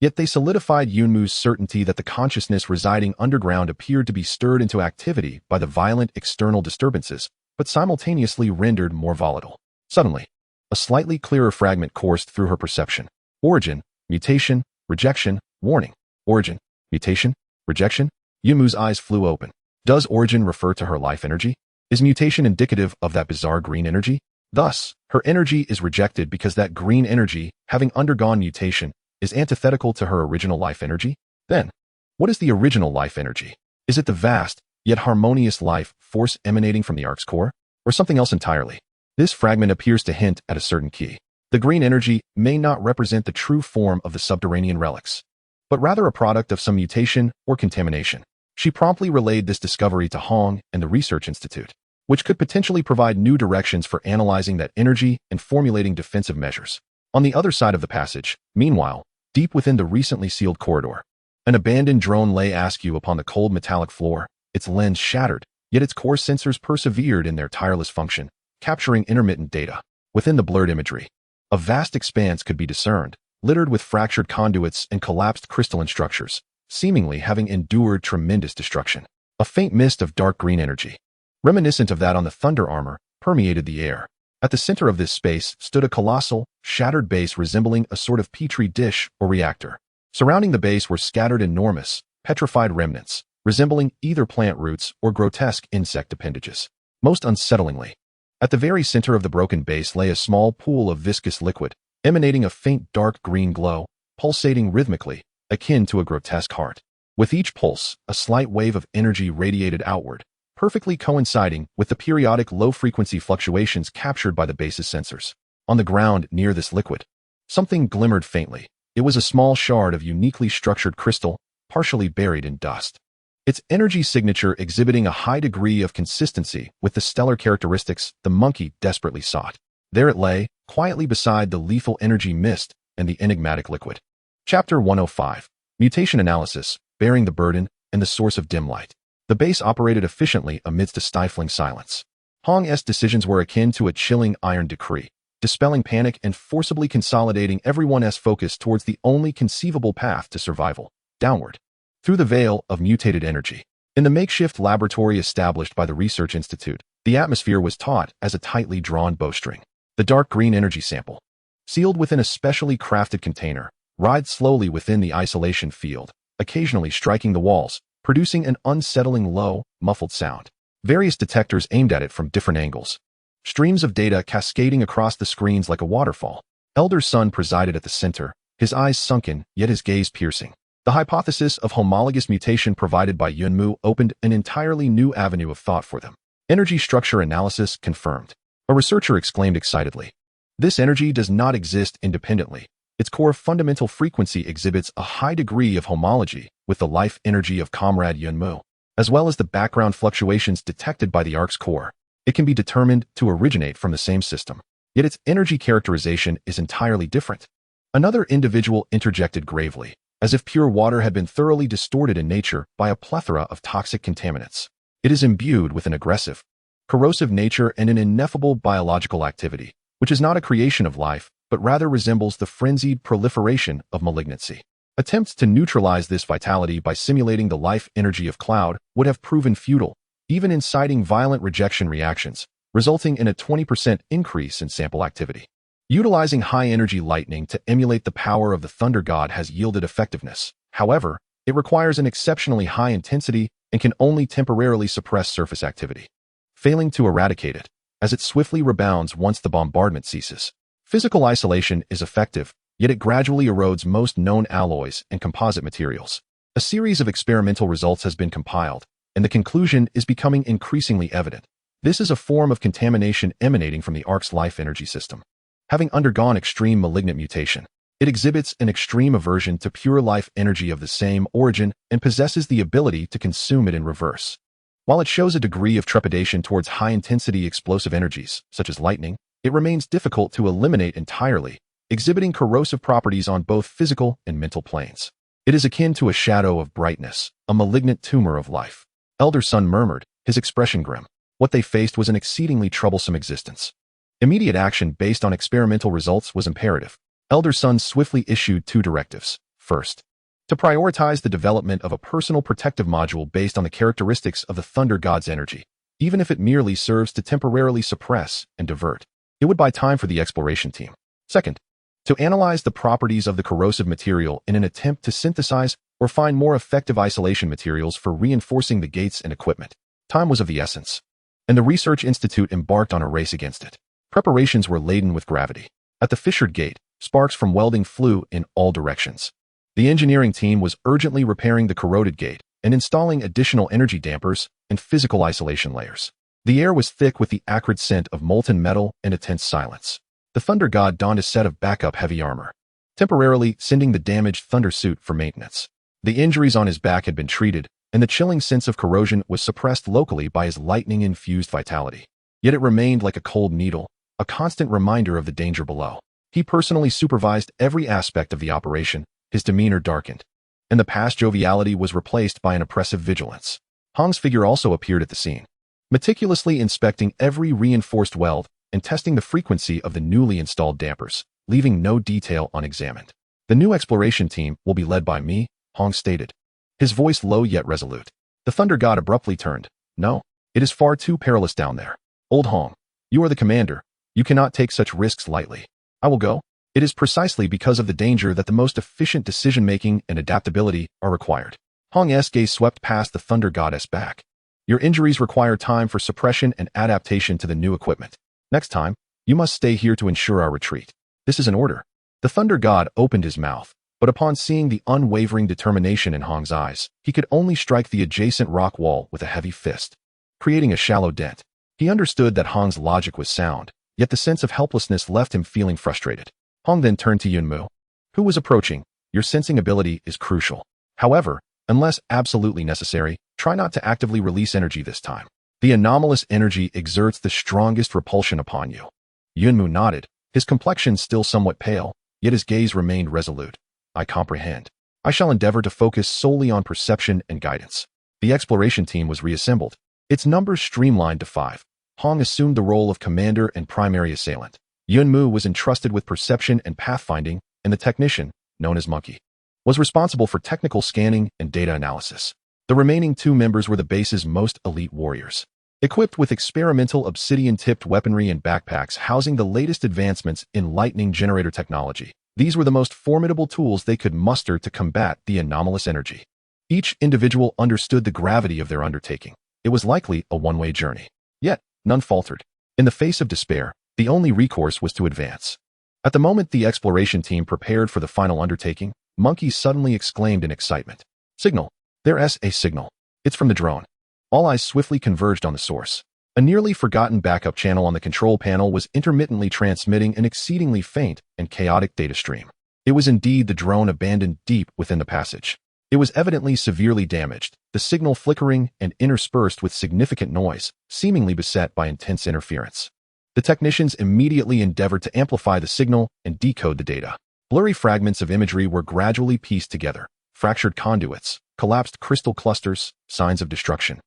Yet they solidified Yunmu's certainty that the consciousness residing underground appeared to be stirred into activity by the violent external disturbances, but simultaneously rendered more volatile. Suddenly, a slightly clearer fragment coursed through her perception. Origin, mutation, rejection, warning. Origin, mutation, rejection? Yumu's eyes flew open. Does origin refer to her life energy? Is mutation indicative of that bizarre green energy? Thus, her energy is rejected because that green energy, having undergone mutation, is antithetical to her original life energy? Then, what is the original life energy? Is it the vast, yet harmonious life force emanating from the Ark's core? Or something else entirely? This fragment appears to hint at a certain key. The green energy may not represent the true form of the subterranean relics, but rather a product of some mutation or contamination. She promptly relayed this discovery to Hong and the Research Institute, which could potentially provide new directions for analyzing that energy and formulating defensive measures. On the other side of the passage, meanwhile, deep within the recently sealed corridor, an abandoned drone lay askew upon the cold metallic floor, its lens shattered, yet its core sensors persevered in their tireless function, capturing intermittent data. Within the blurred imagery, a vast expanse could be discerned, littered with fractured conduits and collapsed crystalline structures, seemingly having endured tremendous destruction. A faint mist of dark green energy, reminiscent of that on the thunder armor, permeated the air. At the center of this space stood a colossal, shattered base resembling a sort of petri dish or reactor. Surrounding the base were scattered enormous, petrified remnants, resembling either plant roots or grotesque insect appendages. Most unsettlingly, at the very center of the broken base lay a small pool of viscous liquid, emanating a faint dark green glow, pulsating rhythmically, akin to a grotesque heart. With each pulse, a slight wave of energy radiated outward, perfectly coinciding with the periodic low-frequency fluctuations captured by the base's sensors. On the ground near this liquid, something glimmered faintly. It was a small shard of uniquely structured crystal, partially buried in dust. Its energy signature exhibiting a high degree of consistency with the stellar characteristics the monkey desperately sought. There it lay, quietly beside the lethal energy mist and the enigmatic liquid. Chapter 105. Mutation Analysis, Bearing the Burden and the Source of Dim Light. The base operated efficiently amidst a stifling silence. Hong's decisions were akin to a chilling iron decree, dispelling panic and forcibly consolidating everyone's focus towards the only conceivable path to survival, downward, through the veil of mutated energy. In the makeshift laboratory established by the Research Institute, the atmosphere was taut as a tightly drawn bowstring. The dark green energy sample, sealed within a specially crafted container, writhed slowly within the isolation field, occasionally striking the walls, producing an unsettling low, muffled sound. Various detectors aimed at it from different angles, streams of data cascading across the screens like a waterfall. Elder Sun presided at the center, his eyes sunken, yet his gaze piercing. The hypothesis of homologous mutation provided by Yunmu opened an entirely new avenue of thought for them. Energy structure analysis confirmed. A researcher exclaimed excitedly. This energy does not exist independently. Its core fundamental frequency exhibits a high degree of homology with the life energy of Comrade Yunmu, as well as the background fluctuations detected by the Ark's core. It can be determined to originate from the same system, yet its energy characterization is entirely different. Another individual interjected gravely, as if pure water had been thoroughly distorted in nature by a plethora of toxic contaminants. It is imbued with an aggressive, corrosive nature and an ineffable biological activity, which is not a creation of life, but rather resembles the frenzied proliferation of malignancy. Attempts to neutralize this vitality by simulating the life energy of Cloud would have proven futile, even inciting violent rejection reactions, resulting in a 20% increase in sample activity. Utilizing high-energy lightning to emulate the power of the thunder god has yielded effectiveness. However, it requires an exceptionally high intensity and can only temporarily suppress surface activity, failing to eradicate it, as it swiftly rebounds once the bombardment ceases. Physical isolation is effective, yet it gradually erodes most known alloys and composite materials. A series of experimental results has been compiled, and the conclusion is becoming increasingly evident. This is a form of contamination emanating from the Ark's life energy system. Having undergone extreme malignant mutation, it exhibits an extreme aversion to pure life energy of the same origin and possesses the ability to consume it in reverse. While it shows a degree of trepidation towards high-intensity explosive energies, such as lightning, it remains difficult to eliminate entirely, exhibiting corrosive properties on both physical and mental planes. It is akin to a shadow of brightness, a malignant tumor of life. Elder Sun murmured, his expression grim. What they faced was an exceedingly troublesome existence. Immediate action based on experimental results was imperative. Elder Sun swiftly issued 2 directives. First, to prioritize the development of a personal protective module based on the characteristics of the thunder god's energy, even if it merely serves to temporarily suppress and divert. It would buy time for the exploration team. Second, to analyze the properties of the corrosive material in an attempt to synthesize or find more effective isolation materials for reinforcing the gates and equipment. Time was of the essence, and the Research Institute embarked on a race against it. Preparations were laden with gravity. At the fissured gate, sparks from welding flew in all directions. The engineering team was urgently repairing the corroded gate and installing additional energy dampers and physical isolation layers. The air was thick with the acrid scent of molten metal and a tense silence. The thunder god donned a set of backup heavy armor, temporarily sending the damaged thunder suit for maintenance. The injuries on his back had been treated, and the chilling sense of corrosion was suppressed locally by his lightning-infused vitality. Yet it remained like a cold needle, a constant reminder of the danger below. He personally supervised every aspect of the operation, his demeanor darkened, and the past joviality was replaced by an oppressive vigilance. Hong's figure also appeared at the scene, meticulously inspecting every reinforced weld and testing the frequency of the newly installed dampers, leaving no detail unexamined. The new exploration team will be led by me, Hong stated, his voice low yet resolute. The thunder god abruptly turned. No, it is far too perilous down there. Old Hong, you are the commander. You cannot take such risks lightly. I will go. It is precisely because of the danger that the most efficient decision-making and adaptability are required. Hong's gaze swept past the thunder goddess back. Your injuries require time for suppression and adaptation to the new equipment. Next time, you must stay here to ensure our retreat. This is an order. The thunder god opened his mouth, but upon seeing the unwavering determination in Hong's eyes, he could only strike the adjacent rock wall with a heavy fist, creating a shallow dent. He understood that Hong's logic was sound, yet the sense of helplessness left him feeling frustrated. Hong then turned to Yunmu, who was approaching. Your sensing ability is crucial. However, unless absolutely necessary, try not to actively release energy this time. The anomalous energy exerts the strongest repulsion upon you. Yunmu nodded, his complexion still somewhat pale, yet his gaze remained resolute. I comprehend. I shall endeavor to focus solely on perception and guidance. The exploration team was reassembled, its numbers streamlined to 5. Hong assumed the role of commander and primary assailant. Yunmu was entrusted with perception and pathfinding, and the technician, known as Monkey, was responsible for technical scanning and data analysis. The remaining 2 members were the base's most elite warriors, equipped with experimental obsidian-tipped weaponry and backpacks housing the latest advancements in lightning generator technology. These were the most formidable tools they could muster to combat the anomalous energy. Each individual understood the gravity of their undertaking. It was likely a one-way journey. Yet, none faltered. In the face of despair, the only recourse was to advance. At the moment the exploration team prepared for the final undertaking, Monkey suddenly exclaimed in excitement. Signal. There's a signal. It's from the drone. All eyes swiftly converged on the source. A nearly forgotten backup channel on the control panel was intermittently transmitting an exceedingly faint and chaotic data stream. It was indeed the drone abandoned deep within the passage. It was evidently severely damaged, the signal flickering and interspersed with significant noise, seemingly beset by intense interference. The technicians immediately endeavored to amplify the signal and decode the data. Blurry fragments of imagery were gradually pieced together, fractured conduits, collapsed crystal clusters, signs of destruction.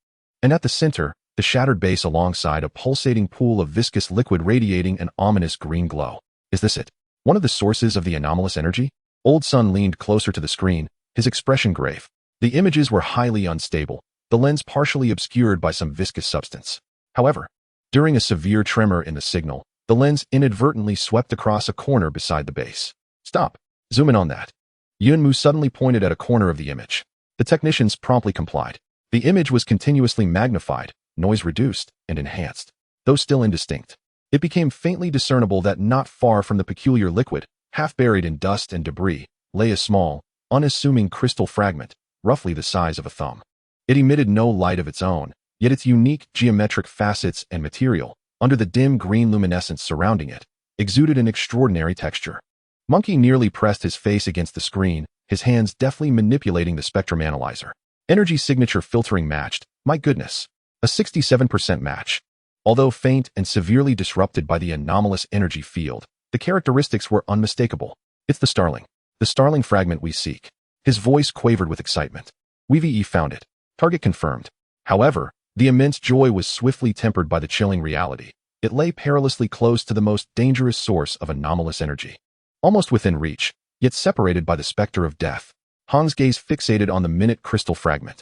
And at the center, the shattered base alongside a pulsating pool of viscous liquid radiating an ominous green glow. Is this it? One of the sources of the anomalous energy? Old Sun leaned closer to the screen, his expression grave. The images were highly unstable, the lens partially obscured by some viscous substance. However, During a severe tremor in the signal, the lens inadvertently swept across a corner beside the base. Stop. Zoom in on that. Yunmu suddenly pointed at a corner of the image. The technicians promptly complied. The image was continuously magnified, noise reduced, and enhanced. Though still indistinct, it became faintly discernible that not far from the peculiar liquid, half buried in dust and debris, lay a small, unassuming crystal fragment, roughly the size of a thumb. It emitted no light of its own, yet its unique geometric facets and material, under the dim green luminescence surrounding it, exuded an extraordinary texture. Monkey nearly pressed his face against the screen, his hands deftly manipulating the spectrum analyzer. Energy signature filtering matched. My goodness. A 67% match. Although faint and severely disrupted by the anomalous energy field, the characteristics were unmistakable. It's the Starling fragment we seek. His voice quavered with excitement. We found it. Target confirmed. However, the immense joy was swiftly tempered by the chilling reality. It lay perilously close to the most dangerous source of anomalous energy. Almost within reach, yet separated by the specter of death. Hong's gaze fixated on the minute crystal fragment,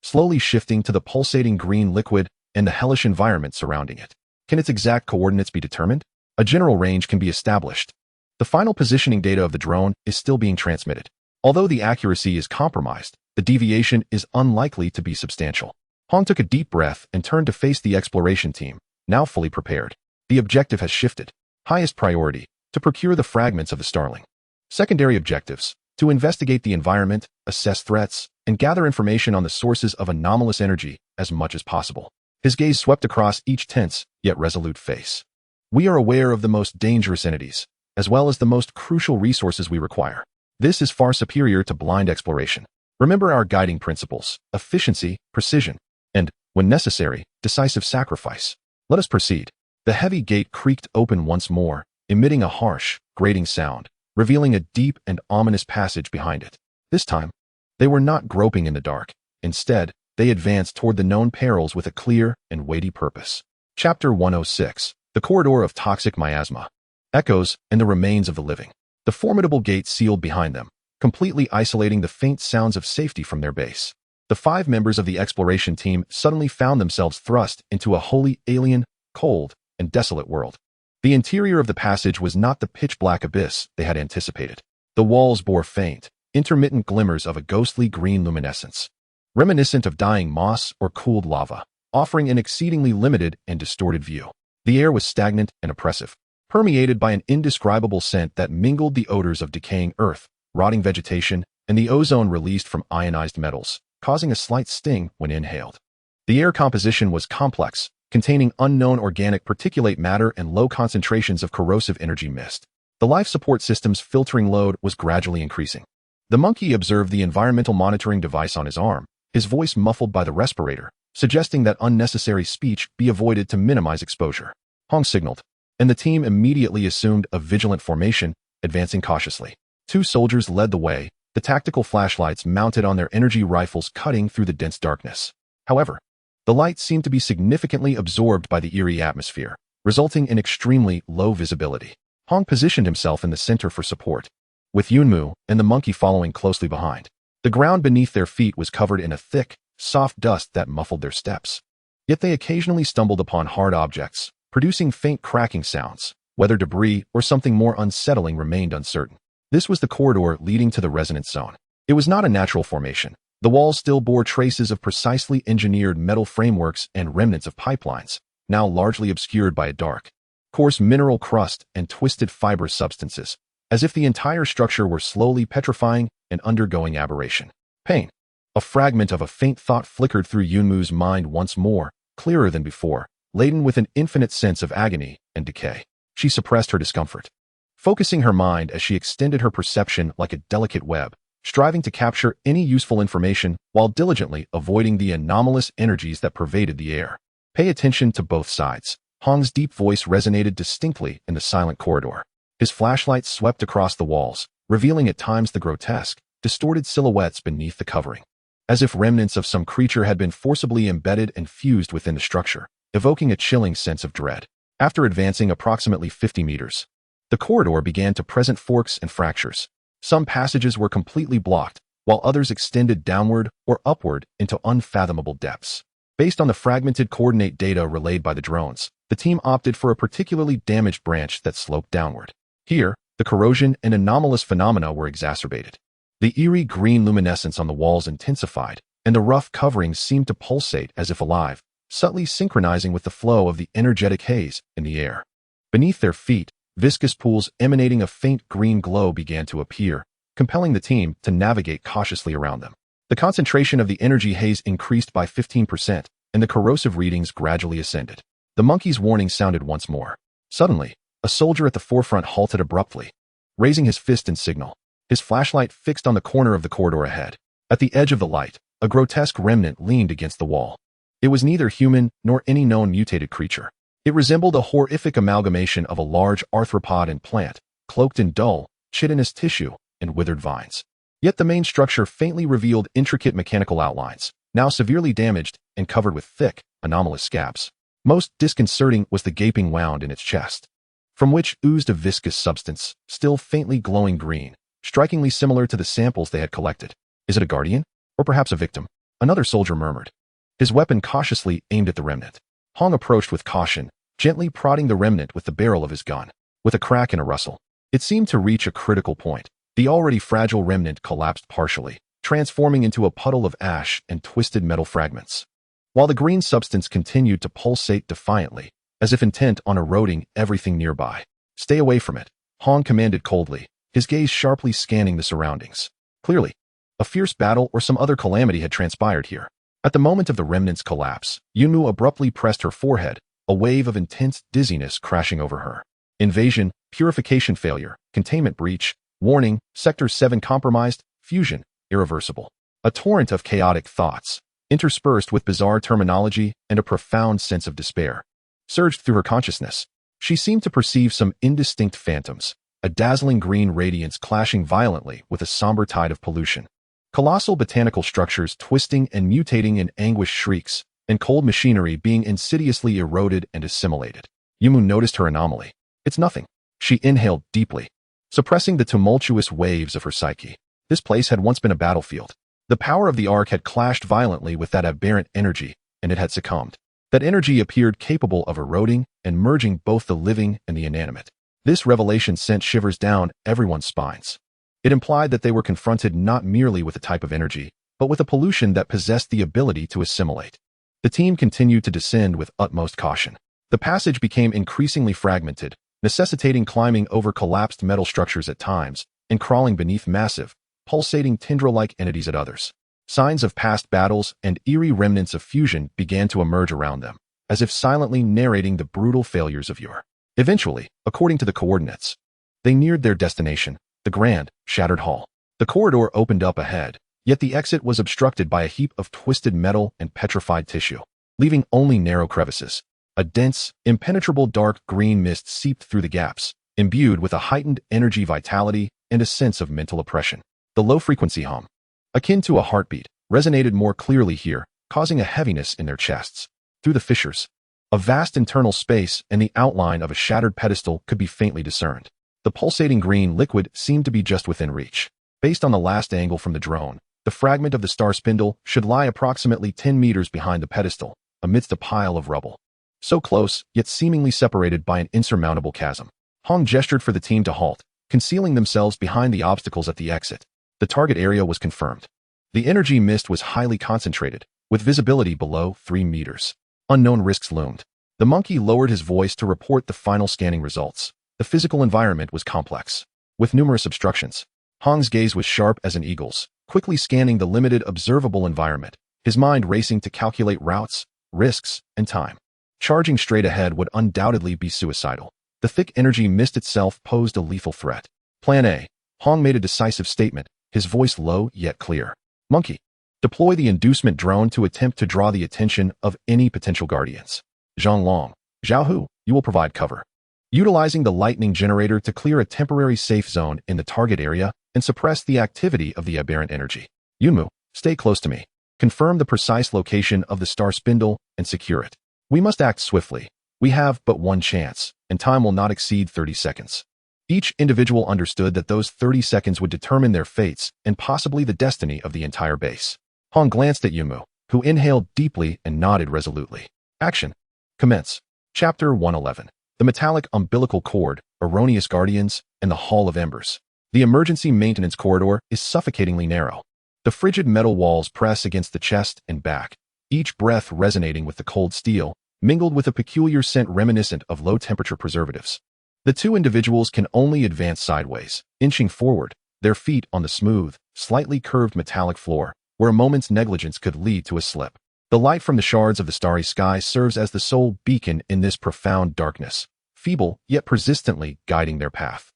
slowly shifting to the pulsating green liquid and the hellish environment surrounding it. Can its exact coordinates be determined? A general range can be established. The final positioning data of the drone is still being transmitted. Although the accuracy is compromised, the deviation is unlikely to be substantial. Hong took a deep breath and turned to face the exploration team, now fully prepared. The objective has shifted. Highest priority, to procure the fragments of the Starling. Secondary objectives, to investigate the environment, assess threats, and gather information on the sources of anomalous energy as much as possible. His gaze swept across each tense, yet resolute face. We are aware of the most dangerous entities, as well as the most crucial resources we require. This is far superior to blind exploration. Remember our guiding principles: efficiency, precision, and, when necessary, decisive sacrifice. Let us proceed. The heavy gate creaked open once more, emitting a harsh, grating sound, revealing a deep and ominous passage behind it. This time, they were not groping in the dark. Instead, they advanced toward the known perils with a clear and weighty purpose. Chapter 106. The Corridor of Toxic Miasma. Echoes and the Remains of the Living. The formidable gate sealed behind them, completely isolating the faint sounds of safety from their base. The 5 members of the exploration team suddenly found themselves thrust into a wholly alien, cold, and desolate world. The interior of the passage was not the pitch-black abyss they had anticipated. The walls bore faint, intermittent glimmers of a ghostly green luminescence, reminiscent of dying moss or cooled lava, offering an exceedingly limited and distorted view. The air was stagnant and oppressive, permeated by an indescribable scent that mingled the odors of decaying earth, rotting vegetation, and the ozone released from ionized metals, causing a slight sting when inhaled. The air composition was complex, containing unknown organic particulate matter and low concentrations of corrosive energy mist. The life support system's filtering load was gradually increasing. The monkey observed the environmental monitoring device on his arm, his voice muffled by the respirator, suggesting that unnecessary speech be avoided to minimize exposure. Hong signaled, and the team immediately assumed a vigilant formation, advancing cautiously. 2 soldiers led the way, the tactical flashlights mounted on their energy rifles cutting through the dense darkness. However, the light seemed to be significantly absorbed by the eerie atmosphere, resulting in extremely low visibility. Hong positioned himself in the center for support, with Yunmu and the monkey following closely behind. The ground beneath their feet was covered in a thick, soft dust that muffled their steps. Yet they occasionally stumbled upon hard objects, producing faint cracking sounds. Whether debris or something more unsettling remained uncertain. This was the corridor leading to the resonance zone. It was not a natural formation. The walls still bore traces of precisely engineered metal frameworks and remnants of pipelines, now largely obscured by a dark, coarse mineral crust and twisted fibrous substances, as if the entire structure were slowly petrifying and undergoing aberration. Pain. A fragment of a faint thought flickered through Yunmu's mind once more, clearer than before, laden with an infinite sense of agony and decay. She suppressed her discomfort, focusing her mind as she extended her perception like a delicate web, striving to capture any useful information while diligently avoiding the anomalous energies that pervaded the air. Pay attention to both sides. Hong's deep voice resonated distinctly in the silent corridor. His flashlight swept across the walls, revealing at times the grotesque, distorted silhouettes beneath the covering, as if remnants of some creature had been forcibly embedded and fused within the structure, evoking a chilling sense of dread. After advancing approximately 50 meters, the corridor began to present forks and fractures. Some passages were completely blocked, while others extended downward or upward into unfathomable depths. Based on the fragmented coordinate data relayed by the drones, the team opted for a particularly damaged branch that sloped downward. Here, the corrosion and anomalous phenomena were exacerbated. The eerie green luminescence on the walls intensified, and the rough coverings seemed to pulsate as if alive, subtly synchronizing with the flow of the energetic haze in the air. Beneath their feet, viscous pools emanating a faint green glow began to appear, compelling the team to navigate cautiously around them. The concentration of the energy haze increased by 15%, and the corrosive readings gradually ascended. The monkey's warning sounded once more. Suddenly, a soldier at the forefront halted abruptly, raising his fist in signal, his flashlight fixed on the corner of the corridor ahead. At the edge of the light, a grotesque remnant leaned against the wall. It was neither human nor any known mutated creature. It resembled a horrific amalgamation of a large arthropod and plant, cloaked in dull, chitinous tissue and withered vines. Yet the main structure faintly revealed intricate mechanical outlines, now severely damaged and covered with thick, anomalous scabs. Most disconcerting was the gaping wound in its chest, from which oozed a viscous substance, still faintly glowing green, strikingly similar to the samples they had collected. Is it a guardian? Or perhaps a victim? Another soldier murmured, his weapon cautiously aimed at the remnant. Hong approached with caution, gently prodding the remnant with the barrel of his gun. With a crack and a rustle, it seemed to reach a critical point. The already fragile remnant collapsed partially, transforming into a puddle of ash and twisted metal fragments, while the green substance continued to pulsate defiantly, as if intent on eroding everything nearby. Stay away from it, Hong commanded coldly, his gaze sharply scanning the surroundings. Clearly, a fierce battle or some other calamity had transpired here. At the moment of the remnant's collapse, Yunmu abruptly pressed her forehead, a wave of intense dizziness crashing over her. Invasion, purification failure, containment breach, warning, Sector 7 compromised, fusion, irreversible. A torrent of chaotic thoughts, interspersed with bizarre terminology and a profound sense of despair, surged through her consciousness. She seemed to perceive some indistinct phantoms, a dazzling green radiance clashing violently with a somber tide of pollution. Colossal botanical structures twisting and mutating in anguished shrieks, and cold machinery being insidiously eroded and assimilated. Yumu noticed her anomaly. It's nothing. She inhaled deeply, suppressing the tumultuous waves of her psyche. This place had once been a battlefield. The power of the Ark had clashed violently with that aberrant energy, and it had succumbed. That energy appeared capable of eroding and merging both the living and the inanimate. This revelation sent shivers down everyone's spines. It implied that they were confronted not merely with a type of energy, but with a pollution that possessed the ability to assimilate. The team continued to descend with utmost caution. The passage became increasingly fragmented, necessitating climbing over collapsed metal structures at times and crawling beneath massive, pulsating tendril-like entities at others. Signs of past battles and eerie remnants of fusion began to emerge around them, as if silently narrating the brutal failures of yore. Eventually, according to the coordinates, they neared their destination, the grand, shattered hall. The corridor opened up ahead, yet the exit was obstructed by a heap of twisted metal and petrified tissue, leaving only narrow crevices. A dense, impenetrable dark green mist seeped through the gaps, imbued with a heightened energy vitality and a sense of mental oppression. The low-frequency hum, akin to a heartbeat, resonated more clearly here, causing a heaviness in their chests. Through the fissures, a vast internal space and the outline of a shattered pedestal could be faintly discerned. The pulsating green liquid seemed to be just within reach. Based on the last angle from the drone, the fragment of the star spindle should lie approximately 10 meters behind the pedestal, amidst a pile of rubble. So close, yet seemingly separated by an insurmountable chasm. Hong gestured for the team to halt, concealing themselves behind the obstacles at the exit. The target area was confirmed. The energy mist was highly concentrated, with visibility below 3 meters. Unknown risks loomed. The monkey lowered his voice to report the final scanning results. The physical environment was complex, with numerous obstructions. Hong's gaze was sharp as an eagle's, quickly scanning the limited observable environment, his mind racing to calculate routes, risks, and time. Charging straight ahead would undoubtedly be suicidal. The thick energy mist itself posed a lethal threat. Plan A. Hong made a decisive statement, his voice low yet clear. Monkey, deploy the inducement drone to attempt to draw the attention of any potential guardians. Zhang Long, Zhao Hu, you will provide cover, utilizing the lightning generator to clear a temporary safe zone in the target area and suppress the activity of the aberrant energy. Yunmu, stay close to me. Confirm the precise location of the star spindle and secure it. We must act swiftly. We have but one chance, and time will not exceed 30 seconds. Each individual understood that those 30 seconds would determine their fates and possibly the destiny of the entire base. Hong glanced at Yunmu, who inhaled deeply and nodded resolutely. Action. Commence. Chapter 111. The metallic umbilical cord, erroneous guardians, and the Hall of Embers. The emergency maintenance corridor is suffocatingly narrow. The frigid metal walls press against the chest and back, each breath resonating with the cold steel, mingled with a peculiar scent reminiscent of low-temperature preservatives. The two individuals can only advance sideways, inching forward, their feet on the smooth, slightly curved metallic floor, where a moment's negligence could lead to a slip. The light from the shards of the starry sky serves as the sole beacon in this profound darkness, feeble yet persistently guiding their path.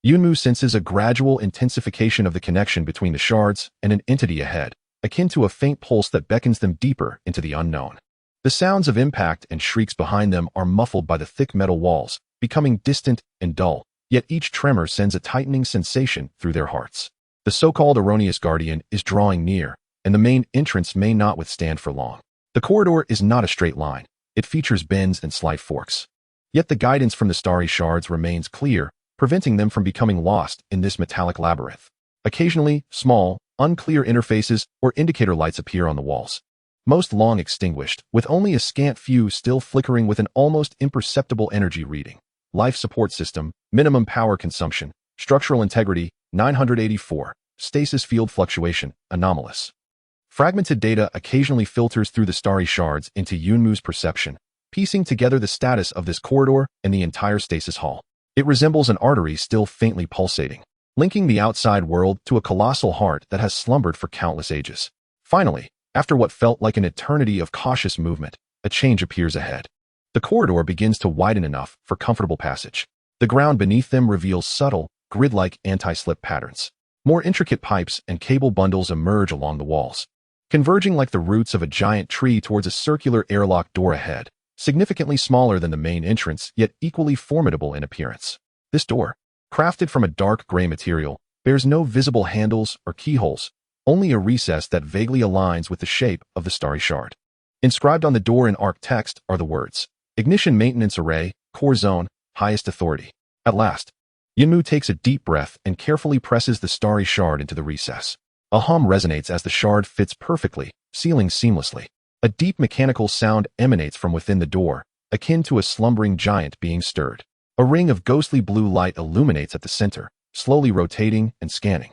Yunmu senses a gradual intensification of the connection between the shards and an entity ahead, akin to a faint pulse that beckons them deeper into the unknown. The sounds of impact and shrieks behind them are muffled by the thick metal walls, becoming distant and dull, yet each tremor sends a tightening sensation through their hearts. The so-called erroneous guardian is drawing near, and the main entrance may not withstand for long. The corridor is not a straight line. It features bends and slight forks. Yet the guidance from the starry shards remains clear, preventing them from becoming lost in this metallic labyrinth. Occasionally, small, unclear interfaces or indicator lights appear on the walls, most long extinguished, with only a scant few still flickering with an almost imperceptible energy reading. Life support system, minimum power consumption, structural integrity, 984, stasis field fluctuation, anomalous. Fragmented data occasionally filters through the starry shards into Yunmu's perception, piecing together the status of this corridor and the entire stasis hall. It resembles an artery still faintly pulsating, linking the outside world to a colossal heart that has slumbered for countless ages. Finally, after what felt like an eternity of cautious movement, a change appears ahead. The corridor begins to widen enough for comfortable passage. The ground beneath them reveals subtle, grid-like anti-slip patterns. More intricate pipes and cable bundles emerge along the walls, converging like the roots of a giant tree towards a circular airlock door ahead, significantly smaller than the main entrance, yet equally formidable in appearance. This door, crafted from a dark gray material, bears no visible handles or keyholes, only a recess that vaguely aligns with the shape of the starry shard. Inscribed on the door in Ark text are the words, Ignition Maintenance Array, Core Zone, Highest Authority. At last, Yunmu takes a deep breath and carefully presses the starry shard into the recess. A hum resonates as the shard fits perfectly, sealing seamlessly. A deep mechanical sound emanates from within the door, akin to a slumbering giant being stirred. A ring of ghostly blue light illuminates at the center, slowly rotating and scanning.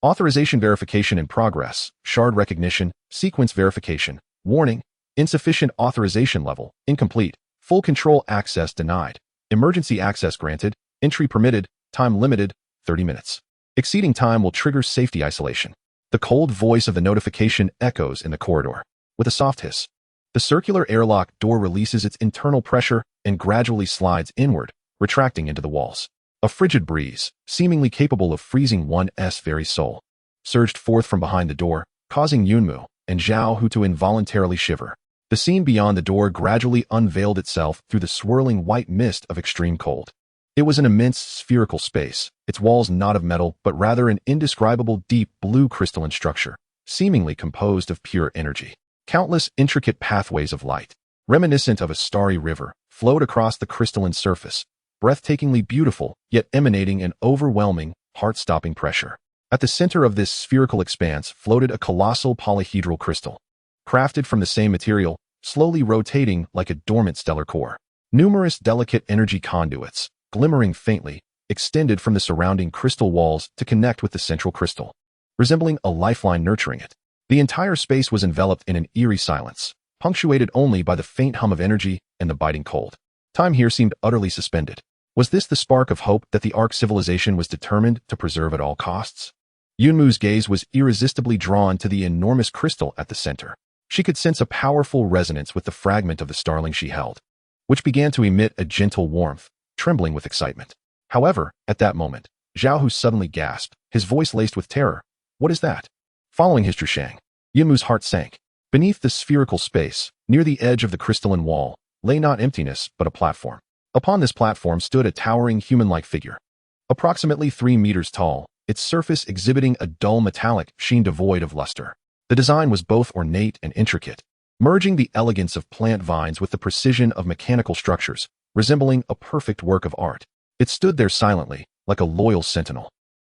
Authorization verification in progress, shard recognition, sequence verification, warning, insufficient authorization level, incomplete, full control access denied, emergency access granted, entry permitted, time limited, 30 minutes. Exceeding time will trigger safety isolation. The cold voice of the notification echoes in the corridor. With a soft hiss, the circular airlock door releases its internal pressure and gradually slides inward, retracting into the walls. A frigid breeze, seemingly capable of freezing one's very soul, surged forth from behind the door, causing Yunmu and Zhao Hu to involuntarily shiver. The scene beyond the door gradually unveiled itself through the swirling white mist of extreme cold. It was an immense spherical space, its walls not of metal but rather an indescribable deep blue crystalline structure, seemingly composed of pure energy. Countless intricate pathways of light, reminiscent of a starry river, flowed across the crystalline surface, breathtakingly beautiful, yet emanating an overwhelming, heart-stopping pressure. At the center of this spherical expanse floated a colossal polyhedral crystal, crafted from the same material, slowly rotating like a dormant stellar core. Numerous delicate energy conduits, glimmering faintly, extended from the surrounding crystal walls to connect with the central crystal, resembling a lifeline nurturing it. The entire space was enveloped in an eerie silence, punctuated only by the faint hum of energy and the biting cold. Time here seemed utterly suspended. Was this the spark of hope that the Ark civilization was determined to preserve at all costs? Yunmu's gaze was irresistibly drawn to the enormous crystal at the center. She could sense a powerful resonance with the fragment of the starling she held, which began to emit a gentle warmth, trembling with excitement. However, at that moment, Zhao Hu suddenly gasped, his voice laced with terror. What is that? Following his Zhushang, Yunmu's heart sank. Beneath the spherical space, near the edge of the crystalline wall, lay not emptiness but a platform. Upon this platform stood a towering human-like figure, approximately 3 meters tall, its surface exhibiting a dull metallic sheen devoid of luster. The design was both ornate and intricate, merging the elegance of plant vines with the precision of mechanical structures, resembling a perfect work of art. It stood there silently, like a loyal sentinel,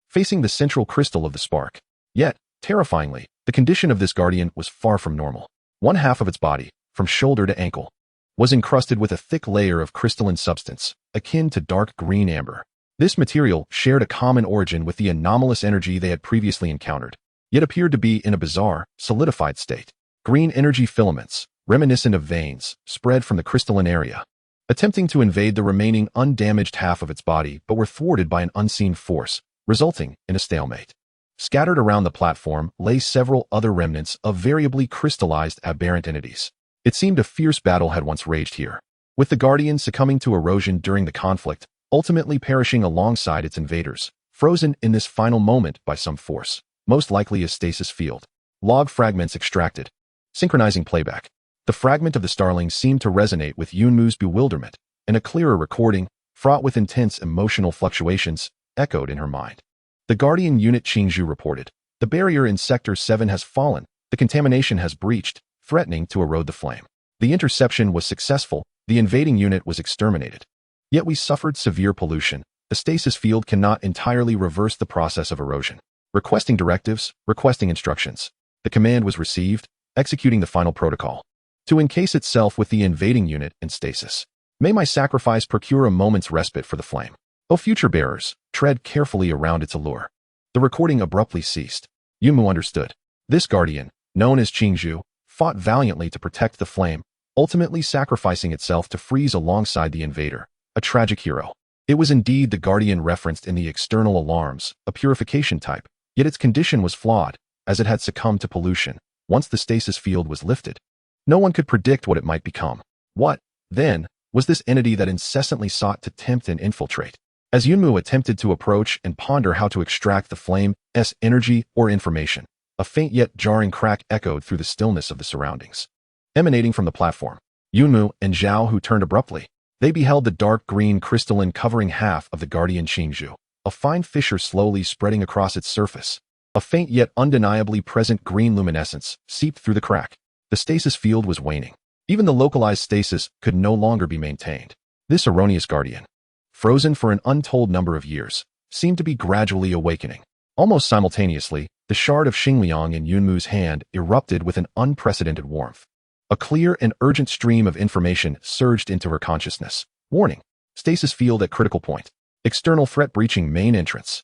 facing the central crystal of the spark. Yet, terrifyingly, the condition of this guardian was far from normal. One half of its body, from shoulder to ankle, was encrusted with a thick layer of crystalline substance, akin to dark green amber. This material shared a common origin with the anomalous energy they had previously encountered, yet appeared to be in a bizarre, solidified state. Green energy filaments, reminiscent of veins, spread from the crystalline area, attempting to invade the remaining undamaged half of its body, but were thwarted by an unseen force, resulting in a stalemate. Scattered around the platform lay several other remnants of variably crystallized aberrant entities. It seemed a fierce battle had once raged here, with the Guardian succumbing to erosion during the conflict, ultimately perishing alongside its invaders, frozen in this final moment by some force, most likely a stasis field. Log fragments extracted. Synchronizing playback. The fragment of the starling seemed to resonate with Yunmu's bewilderment, and a clearer recording, fraught with intense emotional fluctuations, echoed in her mind. The Guardian unit Qingzhou reported, "The barrier in Sector 7 has fallen, the contamination has breached, threatening to erode the flame. The interception was successful, the invading unit was exterminated. Yet we suffered severe pollution. The stasis field cannot entirely reverse the process of erosion. Requesting directives, requesting instructions." The command was received, executing the final protocol. To encase itself with the invading unit in stasis. May my sacrifice procure a moment's respite for the flame. O future bearers, tread carefully around its allure. The recording abruptly ceased. Yunmu understood. This Guardian, known as Qingzhou, fought valiantly to protect the flame, ultimately sacrificing itself to freeze alongside the invader, a tragic hero. It was indeed the Guardian referenced in the external alarms, a purification type, yet its condition was flawed, as it had succumbed to pollution. Once the stasis field was lifted, no one could predict what it might become. What, then, was this entity that incessantly sought to tempt and infiltrate? As Yunmu attempted to approach and ponder how to extract the flame's energy or information, a faint yet jarring crack echoed through the stillness of the surroundings. Emanating from the platform, Yunmu and Zhao Hu turned abruptly. They beheld the dark green crystalline covering half of the Guardian Qingzhou, a fine fissure slowly spreading across its surface. A faint yet undeniably present green luminescence seeped through the crack. The stasis field was waning. Even the localized stasis could no longer be maintained. This erroneous Guardian, frozen for an untold number of years, seemed to be gradually awakening. Almost simultaneously, the shard of Xingliang in Yunmu's hand erupted with an unprecedented warmth. A clear and urgent stream of information surged into her consciousness. Warning. Stasis field at critical point. External threat breaching main entrance.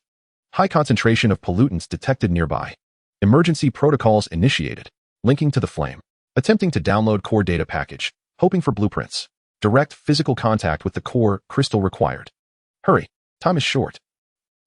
High concentration of pollutants detected nearby. Emergency protocols initiated. Linking to the flame. Attempting to download core data package. Hoping for blueprints. Direct physical contact with the core crystal required. Hurry. Time is short.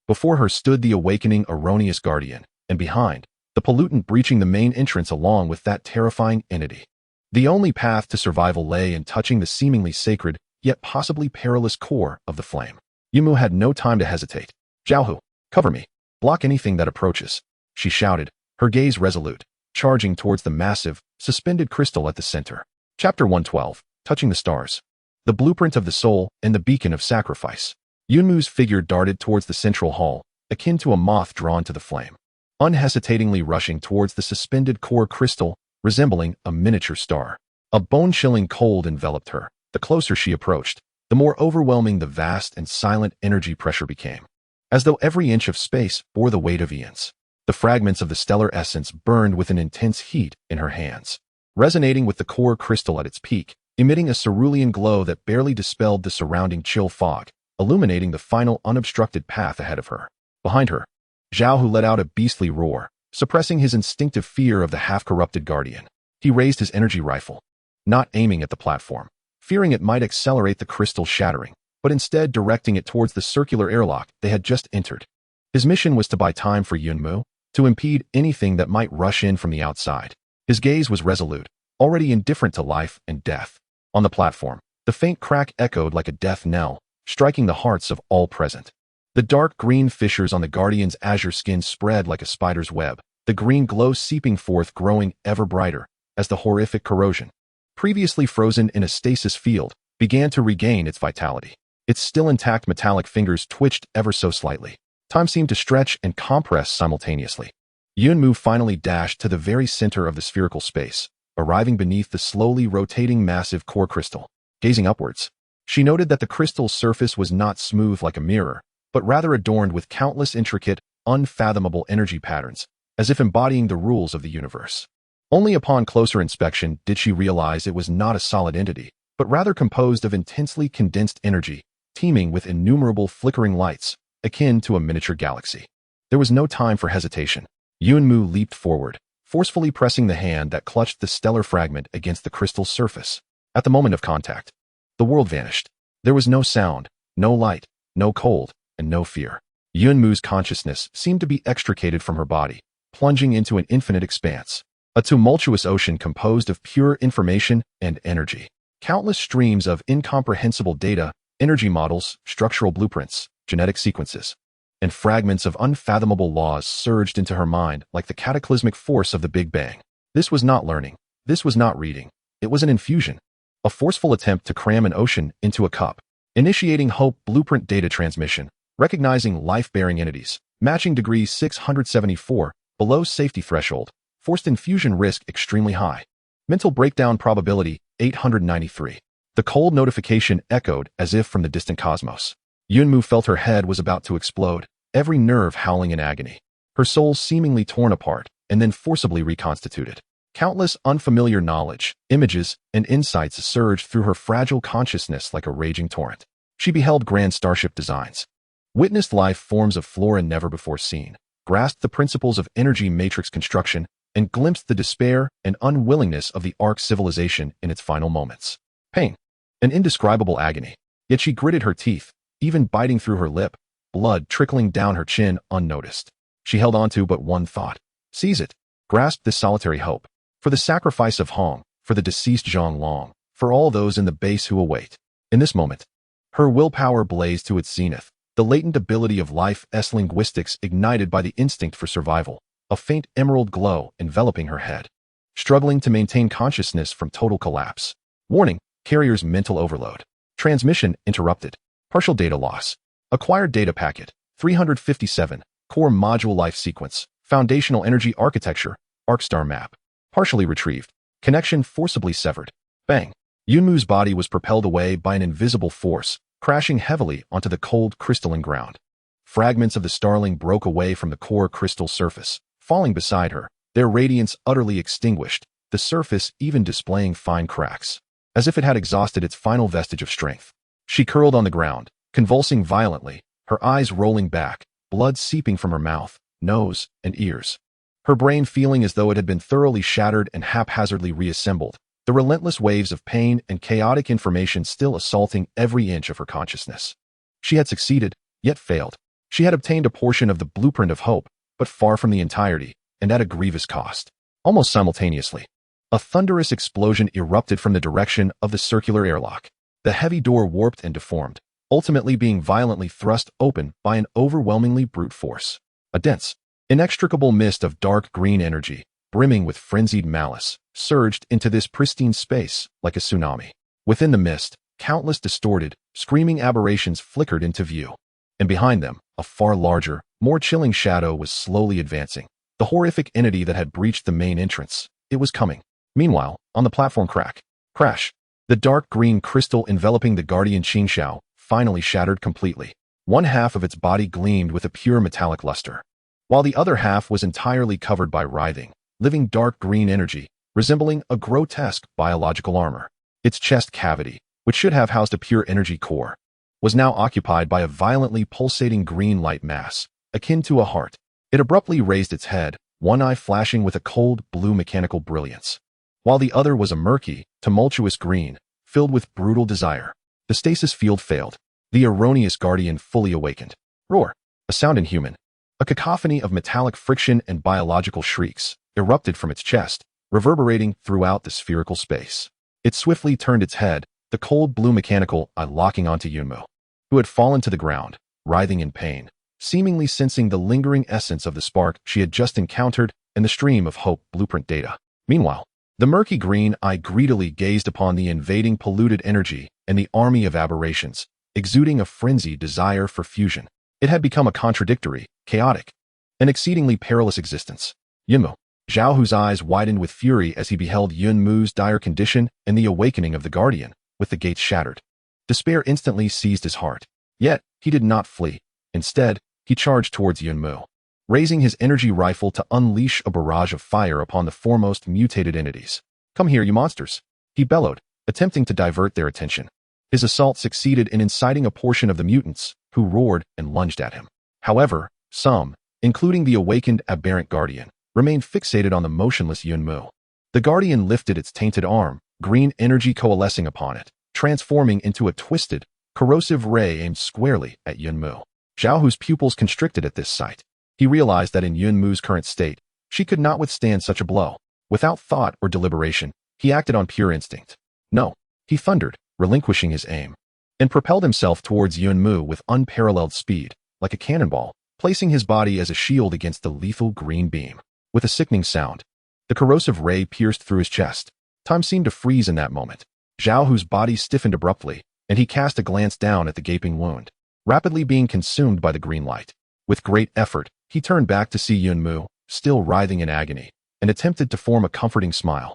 Before her stood the awakening erroneous Guardian, and behind, the pollutant breaching the main entrance along with that terrifying entity. The only path to survival lay in touching the seemingly sacred, yet possibly perilous core of the flame. Yunmu had no time to hesitate. Zhao Hu, cover me. Block anything that approaches, she shouted, her gaze resolute, charging towards the massive, suspended crystal at the center. Chapter 112, Touching the Stars. The blueprint of the soul and the beacon of sacrifice. Yunmu's figure darted towards the central hall, akin to a moth drawn to the flame, unhesitatingly rushing towards the suspended core crystal, resembling a miniature star. A bone-chilling cold enveloped her. The closer she approached, the more overwhelming the vast and silent energy pressure became, as though every inch of space bore the weight of eons. The fragments of the stellar essence burned with an intense heat in her hands, resonating with the core crystal at its peak, emitting a cerulean glow that barely dispelled the surrounding chill fog, illuminating the final unobstructed path ahead of her. Behind her, Zhao Hu let out a beastly roar, suppressing his instinctive fear of the half-corrupted Guardian. He raised his energy rifle, not aiming at the platform, fearing it might accelerate the crystal shattering, but instead directing it towards the circular airlock they had just entered. His mission was to buy time for Yunmu, to impede anything that might rush in from the outside. His gaze was resolute, already indifferent to life and death. On the platform, the faint crack echoed like a death knell, striking the hearts of all present. The dark green fissures on the Guardian's azure skin spread like a spider's web, the green glow seeping forth growing ever brighter, as the horrific corrosion, previously frozen in a stasis field, began to regain its vitality. Its still intact metallic fingers twitched ever so slightly. Time seemed to stretch and compress simultaneously. Yunmu finally dashed to the very center of the spherical space, arriving beneath the slowly rotating massive core crystal. Gazing upwards, she noted that the crystal's surface was not smooth like a mirror, but rather adorned with countless intricate, unfathomable energy patterns, as if embodying the rules of the universe. Only upon closer inspection did she realize it was not a solid entity, but rather composed of intensely condensed energy, teeming with innumerable flickering lights, akin to a miniature galaxy. There was no time for hesitation. Yunmu leaped forward, forcefully pressing the hand that clutched the stellar fragment against the crystal's surface. At the moment of contact, the world vanished. There was no sound, no light, no cold, and no fear. Yunmu's consciousness seemed to be extricated from her body, plunging into an infinite expanse, a tumultuous ocean composed of pure information and energy. Countless streams of incomprehensible data, energy models, structural blueprints, genetic sequences, and fragments of unfathomable laws surged into her mind like the cataclysmic force of the Big Bang. This was not learning. This was not reading. It was an infusion, a forceful attempt to cram an ocean into a cup. Initiating Hope blueprint data transmission, recognizing life-bearing entities, matching degree 674, below safety threshold, forced infusion risk extremely high. Mental breakdown probability 893. The cold notification echoed as if from the distant cosmos. Yunmu felt her head was about to explode, every nerve howling in agony. Her soul seemingly torn apart and then forcibly reconstituted. Countless unfamiliar knowledge, images, and insights surged through her fragile consciousness like a raging torrent. She beheld grand starship designs, witnessed life forms of flora never before seen, grasped the principles of energy matrix construction, and glimpsed the despair and unwillingness of the Ark civilization in its final moments. Pain, an indescribable agony. Yet she gritted her teeth, even biting through her lip, blood trickling down her chin unnoticed. She held on to but one thought. Seize it. Grasp this solitary hope. For the sacrifice of Hong, for the deceased Zhang Long, for all those in the base who await. In this moment, her willpower blazed to its zenith, the latent ability of life's linguistics ignited by the instinct for survival, a faint emerald glow enveloping her head. Struggling to maintain consciousness from total collapse. Warning, carrier's mental overload. Transmission interrupted. Partial data loss. Acquired data packet, 357, core module life sequence, foundational energy architecture, ArcStar map. Partially retrieved. Connection forcibly severed. Bang. Yunmu's body was propelled away by an invisible force, crashing heavily onto the cold crystalline ground. Fragments of the starling broke away from the core crystal surface, falling beside her, their radiance utterly extinguished, the surface even displaying fine cracks, as if it had exhausted its final vestige of strength. She curled on the ground, convulsing violently, her eyes rolling back, blood seeping from her mouth, nose, and ears. Her brain feeling as though it had been thoroughly shattered and haphazardly reassembled, the relentless waves of pain and chaotic information still assaulting every inch of her consciousness. She had succeeded, yet failed. She had obtained a portion of the blueprint of hope, but far from the entirety, and at a grievous cost. Almost simultaneously, a thunderous explosion erupted from the direction of the circular airlock. The heavy door warped and deformed, ultimately being violently thrust open by an overwhelmingly brute force. A dense, inextricable mist of dark green energy, brimming with frenzied malice, surged into this pristine space like a tsunami. Within the mist, countless distorted, screaming aberrations flickered into view. And behind them, a far larger, more chilling shadow was slowly advancing. The horrific entity that had breached the main entrance. It was coming. Meanwhile, on the platform crash. The dark green crystal enveloping the guardian Qingxiao finally shattered completely. One half of its body gleamed with a pure metallic luster, while the other half was entirely covered by writhing, living dark green energy, resembling a grotesque biological armor. Its chest cavity, which should have housed a pure energy core, was now occupied by a violently pulsating green light mass, akin to a heart. It abruptly raised its head, one eye flashing with a cold blue mechanical brilliance, while the other was a murky, tumultuous green, filled with brutal desire. The stasis field failed. The erroneous guardian fully awakened. Roar! A sound inhuman. A cacophony of metallic friction and biological shrieks erupted from its chest, reverberating throughout the spherical space. It swiftly turned its head, the cold blue mechanical eye locking onto Yunmu, who had fallen to the ground, writhing in pain, seemingly sensing the lingering essence of the spark she had just encountered and the stream of hope blueprint data. Meanwhile, the murky green eye greedily gazed upon the invading polluted energy and the army of aberrations, exuding a frenzied desire for fusion. It had become a contradictory, chaotic, and exceedingly perilous existence. Yunmu. Zhao Hu's eyes widened with fury as he beheld Yunmu's dire condition and the awakening of the guardian, with the gates shattered. Despair instantly seized his heart. Yet, he did not flee. Instead, he charged towards Yunmu. raising his energy rifle to unleash a barrage of fire upon the foremost mutated entities. "Come here, you monsters!" he bellowed, attempting to divert their attention. His assault succeeded in inciting a portion of the mutants, who roared and lunged at him. However, some, including the awakened aberrant guardian, remained fixated on the motionless Yunmu. The guardian lifted its tainted arm, green energy coalescing upon it, transforming into a twisted, corrosive ray aimed squarely at Yunmu. Xiaohu's pupils constricted at this sight. He realized that in Yunmu's current state, she could not withstand such a blow. Without thought or deliberation, he acted on pure instinct. "No," he thundered, relinquishing his aim, and propelled himself towards Yunmu with unparalleled speed, like a cannonball, placing his body as a shield against the lethal green beam. With a sickening sound, the corrosive ray pierced through his chest. Time seemed to freeze in that moment. Xiaohu's body stiffened abruptly, and he cast a glance down at the gaping wound, rapidly being consumed by the green light. With great effort, he turned back to see Yunmu, still writhing in agony, and attempted to form a comforting smile.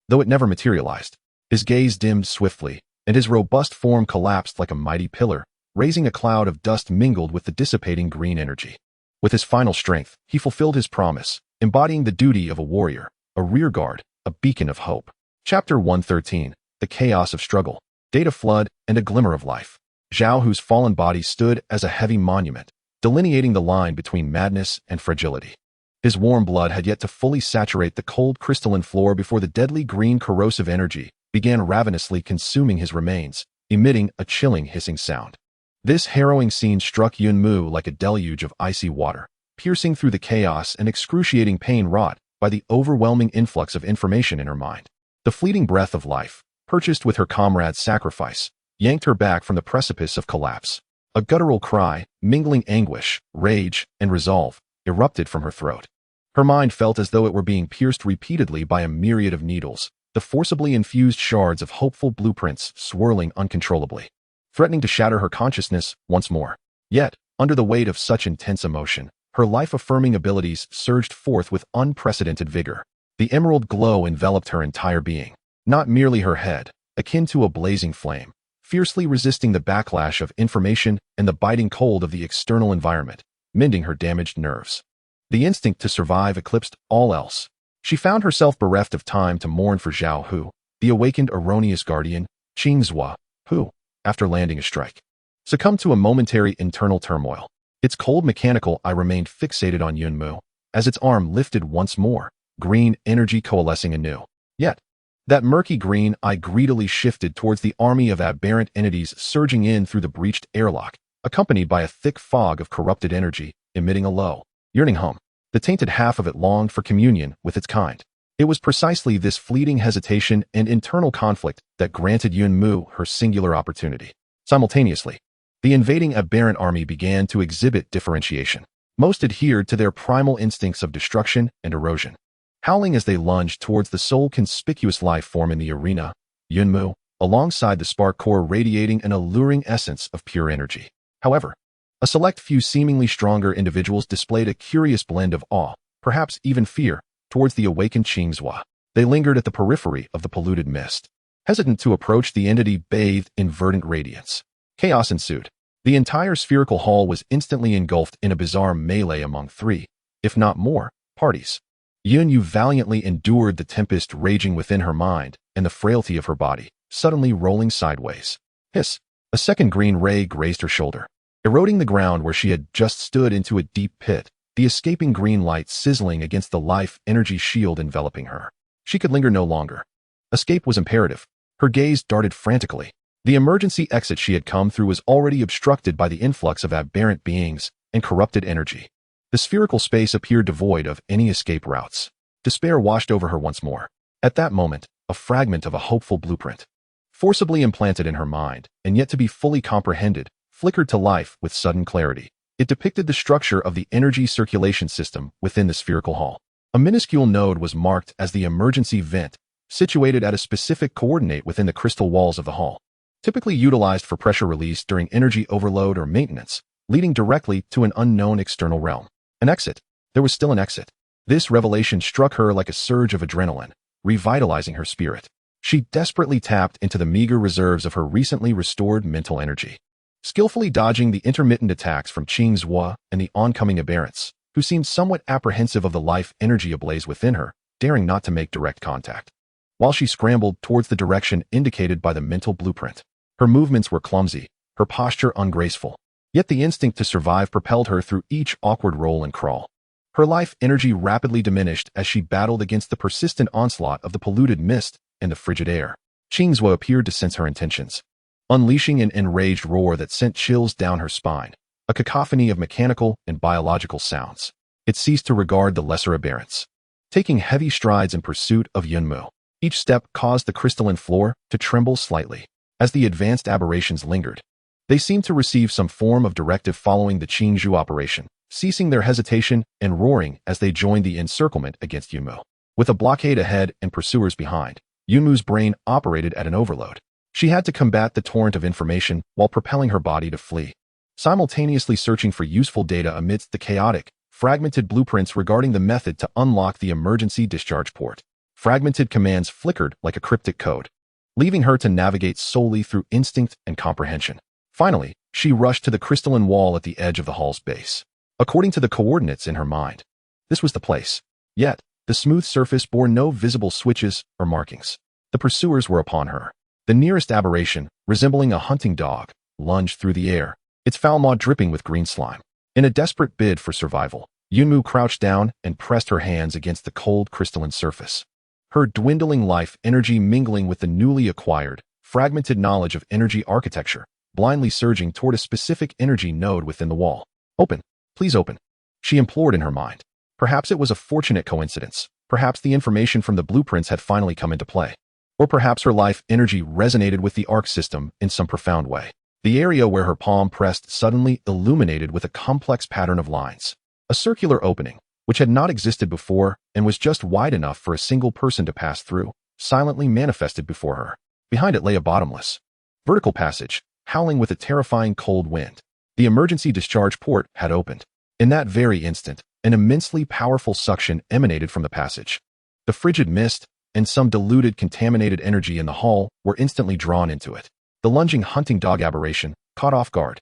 Though it never materialized, his gaze dimmed swiftly, and his robust form collapsed like a mighty pillar, raising a cloud of dust mingled with the dissipating green energy. With his final strength, he fulfilled his promise, embodying the duty of a warrior, a rearguard, a beacon of hope. Chapter 113, The Chaos of Struggle, Data Flood, and a Glimmer of Life. Xiaohu's fallen body stood as a heavy monument, delineating the line between madness and fragility. His warm blood had yet to fully saturate the cold crystalline floor before the deadly green corrosive energy began ravenously consuming his remains, emitting a chilling hissing sound. This harrowing scene struck Yunmu like a deluge of icy water, piercing through the chaos and excruciating pain wrought by the overwhelming influx of information in her mind. The fleeting breath of life, purchased with her comrade's sacrifice, yanked her back from the precipice of collapse. A guttural cry, mingling anguish, rage, and resolve, erupted from her throat. Her mind felt as though it were being pierced repeatedly by a myriad of needles, the forcibly infused shards of hopeful blueprints swirling uncontrollably, threatening to shatter her consciousness once more. Yet, under the weight of such intense emotion, her life-affirming abilities surged forth with unprecedented vigor. The emerald glow enveloped her entire being, not merely her head, akin to a blazing flame, fiercely resisting the backlash of information and the biting cold of the external environment, mending her damaged nerves. The instinct to survive eclipsed all else. She found herself bereft of time to mourn for Zhao Hu, the awakened erroneous guardian, Qingzhua, who, after landing a strike, succumbed to a momentary internal turmoil. Its cold mechanical eye remained fixated on Yunmu, as its arm lifted once more, green energy coalescing anew. Yet, that murky green eye greedily shifted towards the army of aberrant entities surging in through the breached airlock, accompanied by a thick fog of corrupted energy, emitting a low, yearning hum. The tainted half of it longed for communion with its kind. It was precisely this fleeting hesitation and internal conflict that granted Yunmu her singular opportunity. Simultaneously, the invading aberrant army began to exhibit differentiation. Most adhered to their primal instincts of destruction and erosion. Howling as they lunged towards the sole conspicuous life form in the arena, Yunmu, alongside the spark core radiating an alluring essence of pure energy. However, a select few seemingly stronger individuals displayed a curious blend of awe, perhaps even fear, towards the awakened Qingzhua. They lingered at the periphery of the polluted mist, hesitant to approach the entity bathed in verdant radiance. Chaos ensued. The entire spherical hall was instantly engulfed in a bizarre melee among three, if not more, parties. Yunyu valiantly endured the tempest raging within her mind and the frailty of her body, suddenly rolling sideways. Hiss! A second green ray grazed her shoulder, eroding the ground where she had just stood into a deep pit, the escaping green light sizzling against the life energy shield enveloping her. She could linger no longer. Escape was imperative. Her gaze darted frantically. The emergency exit she had come through was already obstructed by the influx of aberrant beings and corrupted energy. The spherical space appeared devoid of any escape routes. Despair washed over her once more. At that moment, a fragment of a hopeful blueprint, forcibly implanted in her mind, and yet to be fully comprehended, flickered to life with sudden clarity. It depicted the structure of the energy circulation system within the spherical hall. A minuscule node was marked as the emergency vent, situated at a specific coordinate within the crystal walls of the hall, typically utilized for pressure release during energy overload or maintenance, leading directly to an unknown external realm. An exit. There was still an exit. This revelation struck her like a surge of adrenaline, revitalizing her spirit. She desperately tapped into the meager reserves of her recently restored mental energy, skillfully dodging the intermittent attacks from Qingzhua and the oncoming aberrants, who seemed somewhat apprehensive of the life energy ablaze within her, daring not to make direct contact. While she scrambled towards the direction indicated by the mental blueprint, her movements were clumsy, her posture ungraceful. Yet the instinct to survive propelled her through each awkward roll and crawl. Her life energy rapidly diminished as she battled against the persistent onslaught of the polluted mist and the frigid air. Qingzhou appeared to sense her intentions, unleashing an enraged roar that sent chills down her spine, a cacophony of mechanical and biological sounds. It ceased to regard the lesser aberrants, taking heavy strides in pursuit of Yunmu. Each step caused the crystalline floor to tremble slightly. As the advanced aberrations lingered, they seemed to receive some form of directive following the Qingzhou operation, ceasing their hesitation and roaring as they joined the encirclement against Yunmu. With a blockade ahead and pursuers behind, Yunmu's brain operated at an overload. She had to combat the torrent of information while propelling her body to flee, simultaneously searching for useful data amidst the chaotic, fragmented blueprints regarding the method to unlock the emergency discharge port. Fragmented commands flickered like a cryptic code, leaving her to navigate solely through instinct and comprehension. Finally, she rushed to the crystalline wall at the edge of the hall's base. According to the coordinates in her mind, this was the place. Yet, the smooth surface bore no visible switches or markings. The pursuers were upon her. The nearest aberration, resembling a hunting dog, lunged through the air, its foul maw dripping with green slime. In a desperate bid for survival, Yunmu crouched down and pressed her hands against the cold crystalline surface. Her dwindling life energy mingling with the newly acquired, fragmented knowledge of energy architecture, blindly surging toward a specific energy node within the wall. Open. Please open. She implored in her mind. Perhaps it was a fortunate coincidence. Perhaps the information from the blueprints had finally come into play. Or perhaps her life energy resonated with the Ark system in some profound way. The area where her palm pressed suddenly illuminated with a complex pattern of lines. A circular opening, which had not existed before and was just wide enough for a single person to pass through, silently manifested before her. Behind it lay a bottomless, vertical passage, howling with a terrifying cold wind. The emergency discharge port had opened. In that very instant, an immensely powerful suction emanated from the passage. The frigid mist and some diluted contaminated energy in the hall were instantly drawn into it. The lunging hunting dog aberration, caught off guard,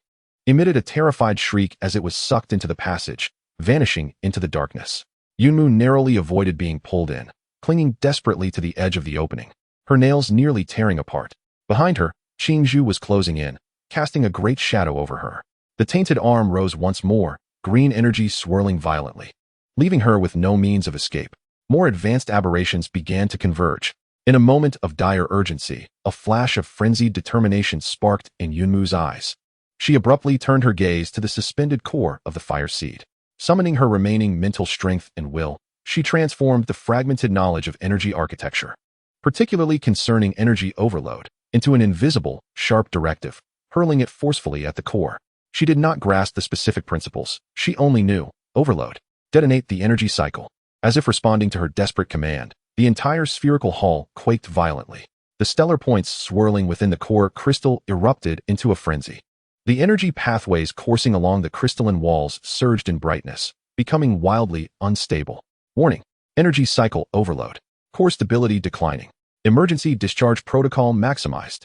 emitted a terrified shriek as it was sucked into the passage, vanishing into the darkness. Yunmu narrowly avoided being pulled in, clinging desperately to the edge of the opening, her nails nearly tearing apart. Behind her, Qingzhou was closing in, casting a great shadow over her. The tainted arm rose once more, green energy swirling violently, leaving her with no means of escape. More advanced aberrations began to converge. In a moment of dire urgency, a flash of frenzied determination sparked in Yunmu's eyes. She abruptly turned her gaze to the suspended core of the fire seed. Summoning her remaining mental strength and will, she transformed the fragmented knowledge of energy architecture, particularly concerning energy overload, into an invisible, sharp directive, hurling it forcefully at the core. She did not grasp the specific principles. She only knew: overload. Detonate the energy cycle. As if responding to her desperate command, the entire spherical hall quaked violently. The stellar points swirling within the core crystal erupted into a frenzy. The energy pathways coursing along the crystalline walls surged in brightness, becoming wildly unstable. Warning: energy cycle overload. Core stability declining. Emergency discharge protocol maximized.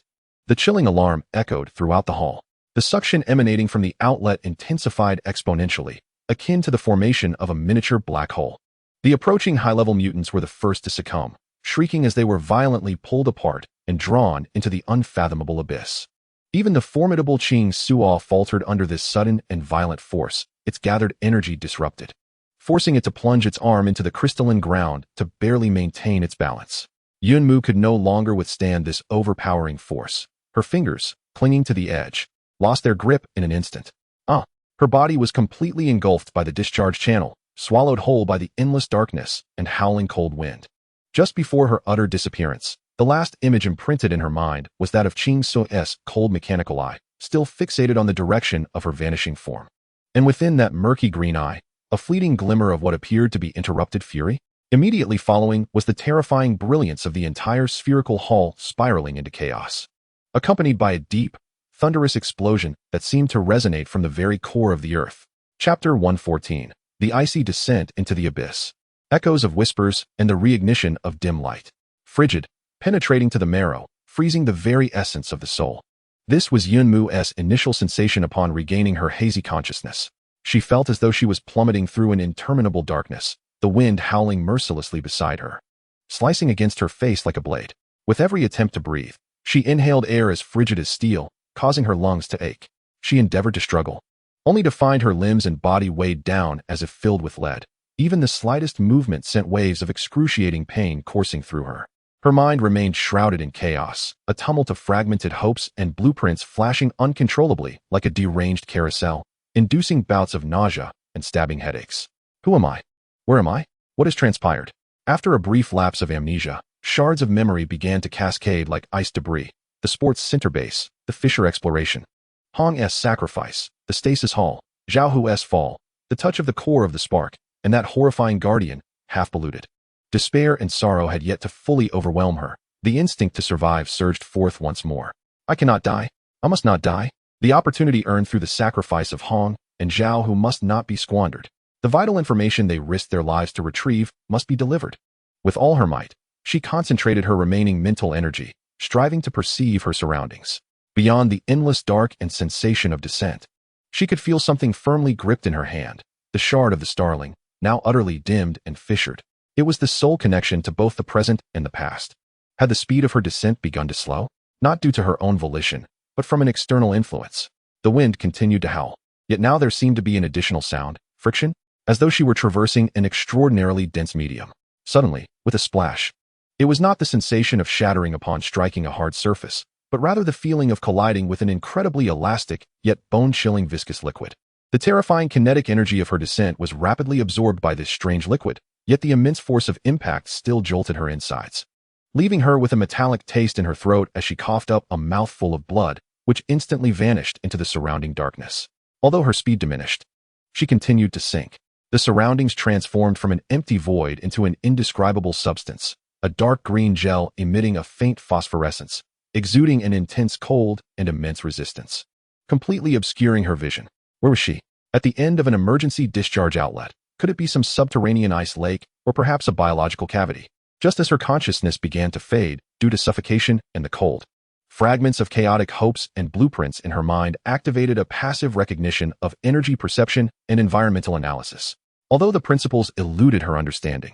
The chilling alarm echoed throughout the hall. The suction emanating from the outlet intensified exponentially, akin to the formation of a miniature black hole. The approaching high-level mutants were the first to succumb, shrieking as they were violently pulled apart and drawn into the unfathomable abyss. Even the formidable Qingzhou faltered under this sudden and violent force, its gathered energy disrupted, forcing it to plunge its arm into the crystalline ground to barely maintain its balance. Yunmu could no longer withstand this overpowering force. Her fingers, clinging to the edge, lost their grip in an instant. Her body was completely engulfed by the discharge channel, swallowed whole by the endless darkness and howling cold wind. Just before her utter disappearance, the last image imprinted in her mind was that of Qingzhou's cold mechanical eye, still fixated on the direction of her vanishing form. And within that murky green eye, a fleeting glimmer of what appeared to be interrupted fury. Immediately following was the terrifying brilliance of the entire spherical hall spiraling into chaos, accompanied by a deep, thunderous explosion that seemed to resonate from the very core of the earth. Chapter 114. The icy descent into the abyss. Echoes of whispers and the reignition of dim light. Frigid, penetrating to the marrow, freezing the very essence of the soul. This was Yunmu's initial sensation upon regaining her hazy consciousness. She felt as though she was plummeting through an interminable darkness, the wind howling mercilessly beside her, slicing against her face like a blade. With every attempt to breathe, she inhaled air as frigid as steel, causing her lungs to ache. She endeavored to struggle, only to find her limbs and body weighed down as if filled with lead. Even the slightest movement sent waves of excruciating pain coursing through her. Her mind remained shrouded in chaos, a tumult of fragmented hopes and blueprints flashing uncontrollably like a deranged carousel, inducing bouts of nausea and stabbing headaches. Who am I? Where am I? What has transpired? After a brief lapse of amnesia, shards of memory began to cascade like ice debris. The sport's center base, the Fisher exploration, Hong's sacrifice, the stasis hall, Zhao-Hu's fall, the touch of the core of the spark, and that horrifying guardian, half polluted. Despair and sorrow had yet to fully overwhelm her. The instinct to survive surged forth once more. I cannot die. I must not die. The opportunity earned through the sacrifice of Hong and Zhao who must not be squandered. The vital information they risked their lives to retrieve must be delivered. With all her might, she concentrated her remaining mental energy, striving to perceive her surroundings. Beyond the endless dark and sensation of descent, she could feel something firmly gripped in her hand, the shard of the starling, now utterly dimmed and fissured. It was the sole connection to both the present and the past. Had the speed of her descent begun to slow? Not due to her own volition, but from an external influence. The wind continued to howl, yet now there seemed to be an additional sound, friction, as though she were traversing an extraordinarily dense medium. Suddenly, with a splash, it was not the sensation of shattering upon striking a hard surface, but rather the feeling of colliding with an incredibly elastic, yet bone-chilling viscous liquid. The terrifying kinetic energy of her descent was rapidly absorbed by this strange liquid, yet the immense force of impact still jolted her insides, leaving her with a metallic taste in her throat as she coughed up a mouthful of blood, which instantly vanished into the surrounding darkness. Although her speed diminished, she continued to sink. The surroundings transformed from an empty void into an indescribable substance, a dark green gel emitting a faint phosphorescence, exuding an intense cold and immense resistance, completely obscuring her vision. Where was she? At the end of an emergency discharge outlet. Could it be some subterranean ice lake, or perhaps a biological cavity? Just as her consciousness began to fade due to suffocation and the cold, fragments of chaotic hopes and blueprints in her mind activated a passive recognition of energy perception and environmental analysis. Although the principles eluded her understanding,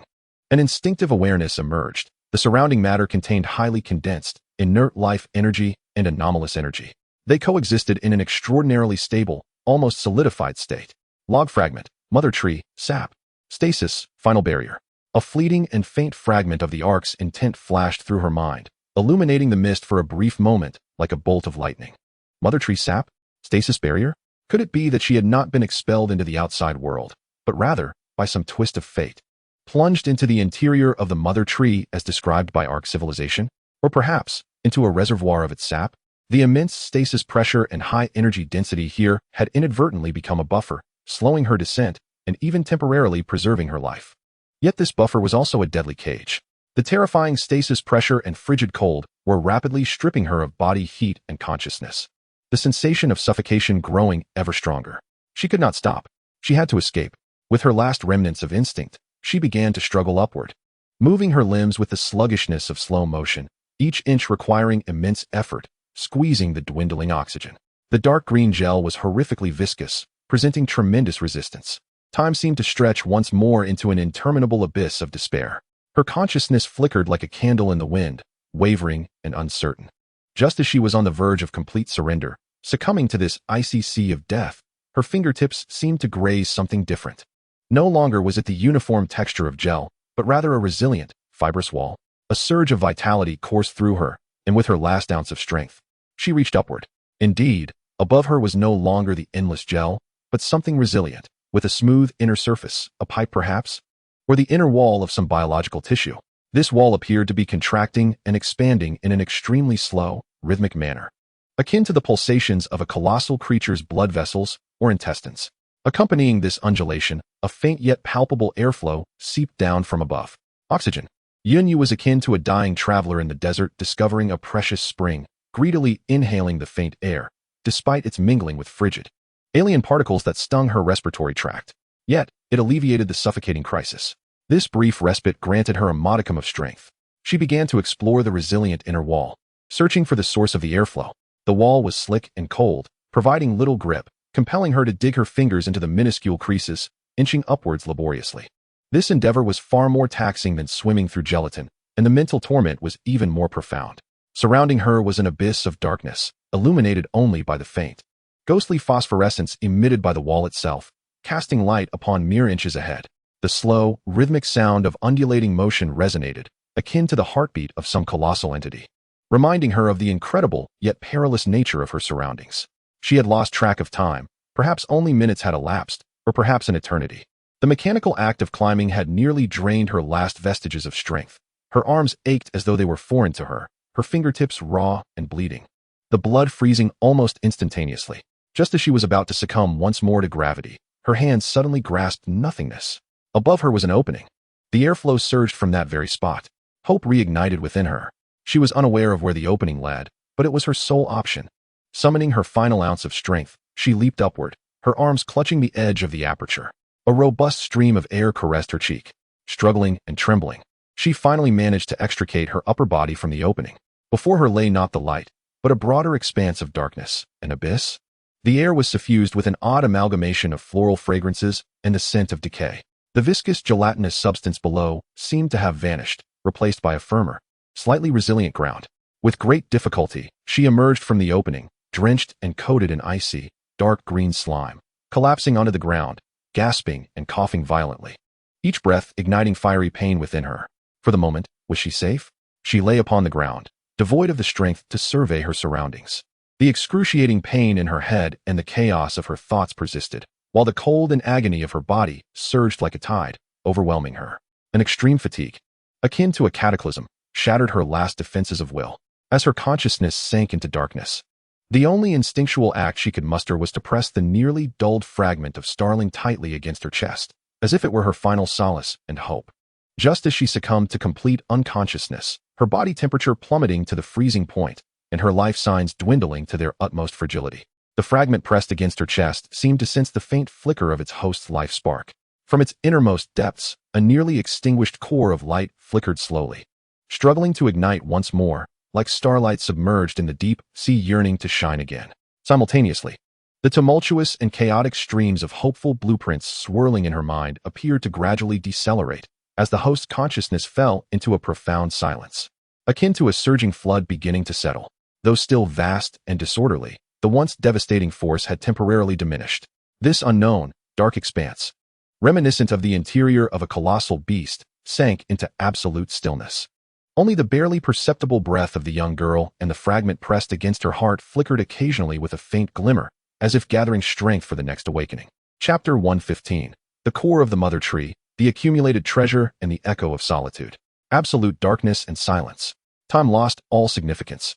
an instinctive awareness emerged. The surrounding matter contained highly condensed, inert life energy and anomalous energy. They coexisted in an extraordinarily stable, almost solidified state. Log fragment, mother tree, sap, stasis, final barrier. A fleeting and faint fragment of the Ark's intent flashed through her mind, illuminating the mist for a brief moment like a bolt of lightning. Mother tree sap? Stasis barrier? Could it be that she had not been expelled into the outside world, but rather, by some twist of fate, plunged into the interior of the mother tree as described by Ark civilization? Or perhaps, into a reservoir of its sap? The immense stasis pressure and high energy density here had inadvertently become a buffer, slowing her descent and even temporarily preserving her life. Yet this buffer was also a deadly cage. The terrifying stasis pressure and frigid cold were rapidly stripping her of body heat and consciousness, the sensation of suffocation growing ever stronger. She could not stop. She had to escape. With her last remnants of instinct, she began to struggle upward, moving her limbs with the sluggishness of slow motion, each inch requiring immense effort, squeezing the dwindling oxygen. The dark green gel was horrifically viscous, presenting tremendous resistance. Time seemed to stretch once more into an interminable abyss of despair. Her consciousness flickered like a candle in the wind, wavering and uncertain. Just as she was on the verge of complete surrender, succumbing to this icy sea of death, her fingertips seemed to graze something different. No longer was it the uniform texture of gel, but rather a resilient, fibrous wall. A surge of vitality coursed through her, and with her last ounce of strength, she reached upward. Indeed, above her was no longer the endless gel, but something resilient, with a smooth inner surface, a pipe perhaps, or the inner wall of some biological tissue. This wall appeared to be contracting and expanding in an extremely slow, rhythmic manner, akin to the pulsations of a colossal creature's blood vessels or intestines. Accompanying this undulation, a faint yet palpable airflow seeped down from above. Oxygen. Yunyu was akin to a dying traveler in the desert discovering a precious spring, greedily inhaling the faint air, despite its mingling with frigid, alien particles that stung her respiratory tract. Yet, it alleviated the suffocating crisis. This brief respite granted her a modicum of strength. She began to explore the resilient inner wall, searching for the source of the airflow. The wall was slick and cold, providing little grip, compelling her to dig her fingers into the minuscule creases, inching upwards laboriously. This endeavor was far more taxing than swimming through gelatin, and the mental torment was even more profound. Surrounding her was an abyss of darkness, illuminated only by the faint, ghostly phosphorescence emitted by the wall itself, casting light upon mere inches ahead. The slow, rhythmic sound of undulating motion resonated, akin to the heartbeat of some colossal entity, reminding her of the incredible yet perilous nature of her surroundings. She had lost track of time, perhaps only minutes had elapsed, or perhaps an eternity. The mechanical act of climbing had nearly drained her last vestiges of strength. Her arms ached as though they were foreign to her, her fingertips raw and bleeding, the blood freezing almost instantaneously. Just as she was about to succumb once more to gravity, her hands suddenly grasped nothingness. Above her was an opening. The airflow surged from that very spot. Hope reignited within her. She was unaware of where the opening led, but it was her sole option. Summoning her final ounce of strength, she leaped upward, her arms clutching the edge of the aperture. A robust stream of air caressed her cheek. Struggling and trembling, she finally managed to extricate her upper body from the opening. Before her lay not the light, but a broader expanse of darkness, an abyss. The air was suffused with an odd amalgamation of floral fragrances and the scent of decay. The viscous, gelatinous substance below seemed to have vanished, replaced by a firmer, slightly resilient ground. With great difficulty, she emerged from the opening, drenched and coated in icy, dark green slime, collapsing onto the ground, gasping and coughing violently, each breath igniting fiery pain within her. For the moment, was she safe? She lay upon the ground, devoid of the strength to survey her surroundings. The excruciating pain in her head and the chaos of her thoughts persisted, while the cold and agony of her body surged like a tide, overwhelming her. An extreme fatigue, akin to a cataclysm, shattered her last defenses of will. As her consciousness sank into darkness, the only instinctual act she could muster was to press the nearly dulled fragment of starling tightly against her chest, as if it were her final solace and hope. Just as she succumbed to complete unconsciousness, her body temperature plummeting to the freezing point, and her life signs dwindling to their utmost fragility. The fragment pressed against her chest seemed to sense the faint flicker of its host's life spark. From its innermost depths, a nearly extinguished core of light flickered slowly, struggling to ignite once more, like starlight submerged in the deep sea yearning to shine again. Simultaneously, the tumultuous and chaotic streams of hopeful blueprints swirling in her mind appeared to gradually decelerate as the host's consciousness fell into a profound silence, akin to a surging flood beginning to settle. Though still vast and disorderly, the once devastating force had temporarily diminished. This unknown, dark expanse, reminiscent of the interior of a colossal beast, sank into absolute stillness. Only the barely perceptible breath of the young girl and the fragment pressed against her heart flickered occasionally with a faint glimmer, as if gathering strength for the next awakening. Chapter 115. The core of the mother tree, the accumulated treasure and the echo of solitude. Absolute darkness and silence. Time lost all significance.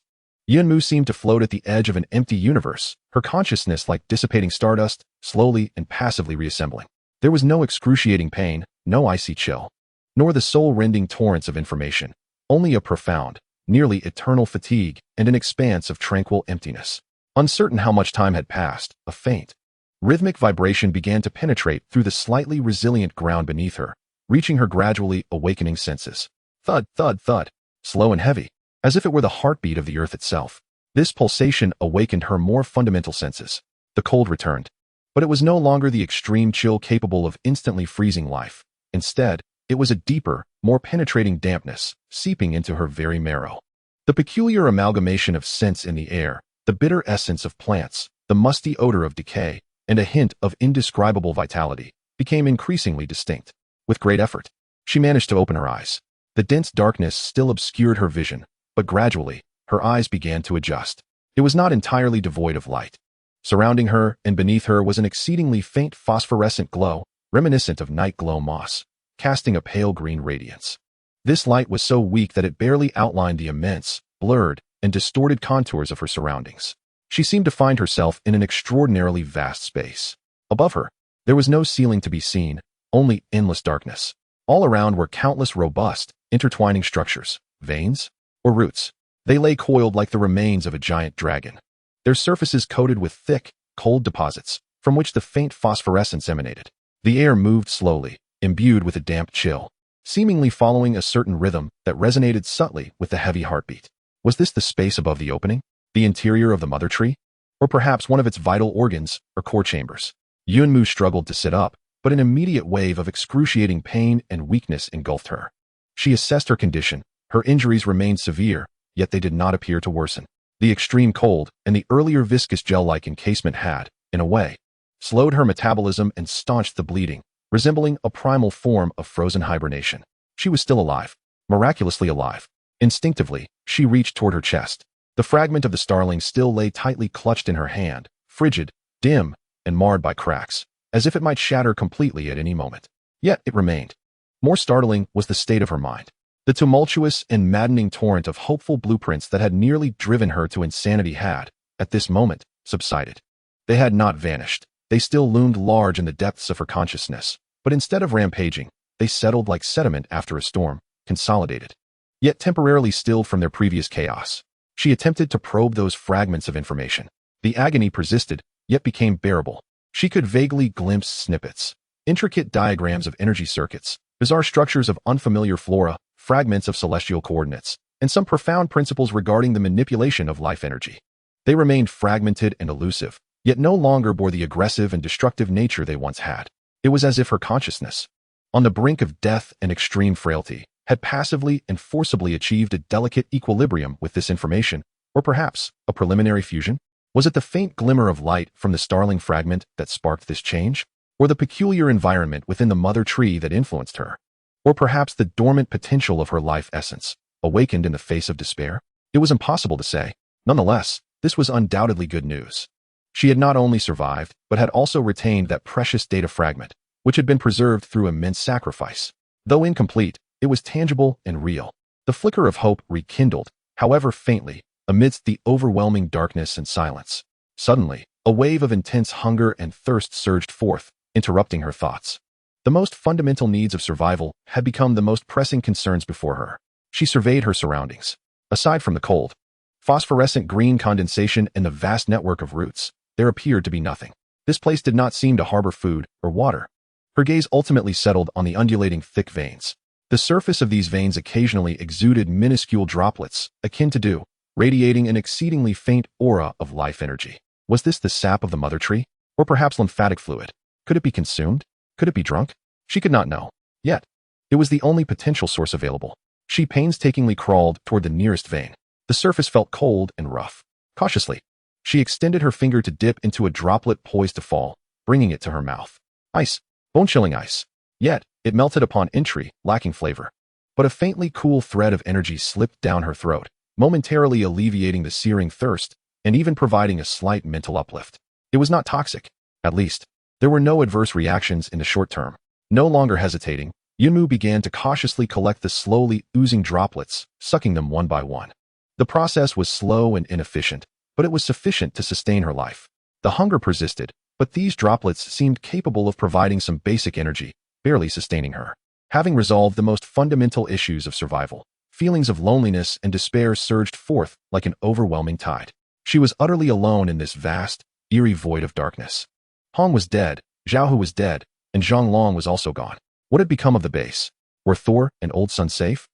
Yunmu seemed to float at the edge of an empty universe, her consciousness like dissipating stardust, slowly and passively reassembling. There was no excruciating pain, no icy chill, nor the soul-rending torrents of information, only a profound, nearly eternal fatigue and an expanse of tranquil emptiness. Uncertain how much time had passed, a faint, rhythmic vibration began to penetrate through the slightly resilient ground beneath her, reaching her gradually awakening senses. Thud, thud, thud, slow and heavy, as if it were the heartbeat of the earth itself. This pulsation awakened her more fundamental senses. The cold returned, but it was no longer the extreme chill capable of instantly freezing life. Instead, it was a deeper, more penetrating dampness, seeping into her very marrow. The peculiar amalgamation of scents in the air, the bitter essence of plants, the musty odor of decay, and a hint of indescribable vitality, became increasingly distinct. With great effort, she managed to open her eyes. The dense darkness still obscured her vision, but gradually, her eyes began to adjust. It was not entirely devoid of light. Surrounding her and beneath her was an exceedingly faint phosphorescent glow, reminiscent of night glow moss, casting a pale green radiance. This light was so weak that it barely outlined the immense, blurred, and distorted contours of her surroundings. She seemed to find herself in an extraordinarily vast space. Above her, there was no ceiling to be seen, only endless darkness. All around were countless robust, intertwining structures, veins, or roots. They lay coiled like the remains of a giant dragon, their surfaces coated with thick, cold deposits, from which the faint phosphorescence emanated. The air moved slowly, imbued with a damp chill, seemingly following a certain rhythm that resonated subtly with the heavy heartbeat. Was this the space above the opening? The interior of the mother tree? or perhaps one of its vital organs or core chambers. Yunmu struggled to sit up, but an immediate wave of excruciating pain and weakness engulfed her. She assessed her condition. Her injuries remained severe, yet they did not appear to worsen. The extreme cold and the earlier viscous gel-like encasement had, in a way, slowed her metabolism and staunched the bleeding, resembling a primal form of frozen hibernation. She was still alive, miraculously alive. Instinctively, she reached toward her chest. The fragment of the starling still lay tightly clutched in her hand, frigid, dim, and marred by cracks, as if it might shatter completely at any moment. Yet it remained. More startling was the state of her mind. The tumultuous and maddening torrent of hopeful blueprints that had nearly driven her to insanity had, at this moment, subsided. They had not vanished. They still loomed large in the depths of her consciousness, but instead of rampaging, they settled like sediment after a storm, consolidated, yet temporarily stilled from their previous chaos. She attempted to probe those fragments of information. The agony persisted, yet became bearable. She could vaguely glimpse snippets, intricate diagrams of energy circuits, bizarre structures of unfamiliar flora, fragments of celestial coordinates, and some profound principles regarding the manipulation of life energy. They remained fragmented and elusive, yet no longer bore the aggressive and destructive nature they once had. It was as if her consciousness, on the brink of death and extreme frailty, had passively and forcibly achieved a delicate equilibrium with this information, or perhaps a preliminary fusion? Was it the faint glimmer of light from the starling fragment that sparked this change? Or the peculiar environment within the mother tree that influenced her? Or perhaps the dormant potential of her life essence, awakened in the face of despair? It was impossible to say. Nonetheless, this was undoubtedly good news. She had not only survived, but had also retained that precious data fragment, which had been preserved through immense sacrifice. Though incomplete, it was tangible and real. The flicker of hope rekindled, however faintly, amidst the overwhelming darkness and silence. Suddenly, a wave of intense hunger and thirst surged forth, interrupting her thoughts. The most fundamental needs of survival had become the most pressing concerns before her. She surveyed her surroundings. Aside from the cold, phosphorescent green condensation and the vast network of roots, there appeared to be nothing. This place did not seem to harbor food or water. Her gaze ultimately settled on the undulating thick veins. The surface of these veins occasionally exuded minuscule droplets, akin to dew, radiating an exceedingly faint aura of life energy. Was this the sap of the mother tree? Or perhaps lymphatic fluid? Could it be consumed? Could it be drunk? She could not know. Yet, it was the only potential source available. She painstakingly crawled toward the nearest vein. The surface felt cold and rough. Cautiously, she extended her finger to dip into a droplet poised to fall, bringing it to her mouth. Ice. Bone-chilling ice. Yet, it melted upon entry, lacking flavor. But a faintly cool thread of energy slipped down her throat, momentarily alleviating the searing thirst, and even providing a slight mental uplift. It was not toxic. At least, there were no adverse reactions in the short term. No longer hesitating, Yunmu began to cautiously collect the slowly oozing droplets, sucking them one by one. The process was slow and inefficient, but it was sufficient to sustain her life. The hunger persisted, but these droplets seemed capable of providing some basic energy, barely sustaining her. Having resolved the most fundamental issues of survival, feelings of loneliness and despair surged forth like an overwhelming tide. She was utterly alone in this vast, eerie void of darkness. Hong was dead, Zhao Hu was dead, and Zhang Long was also gone. What had become of the base? Were Thor and Old Sun safe?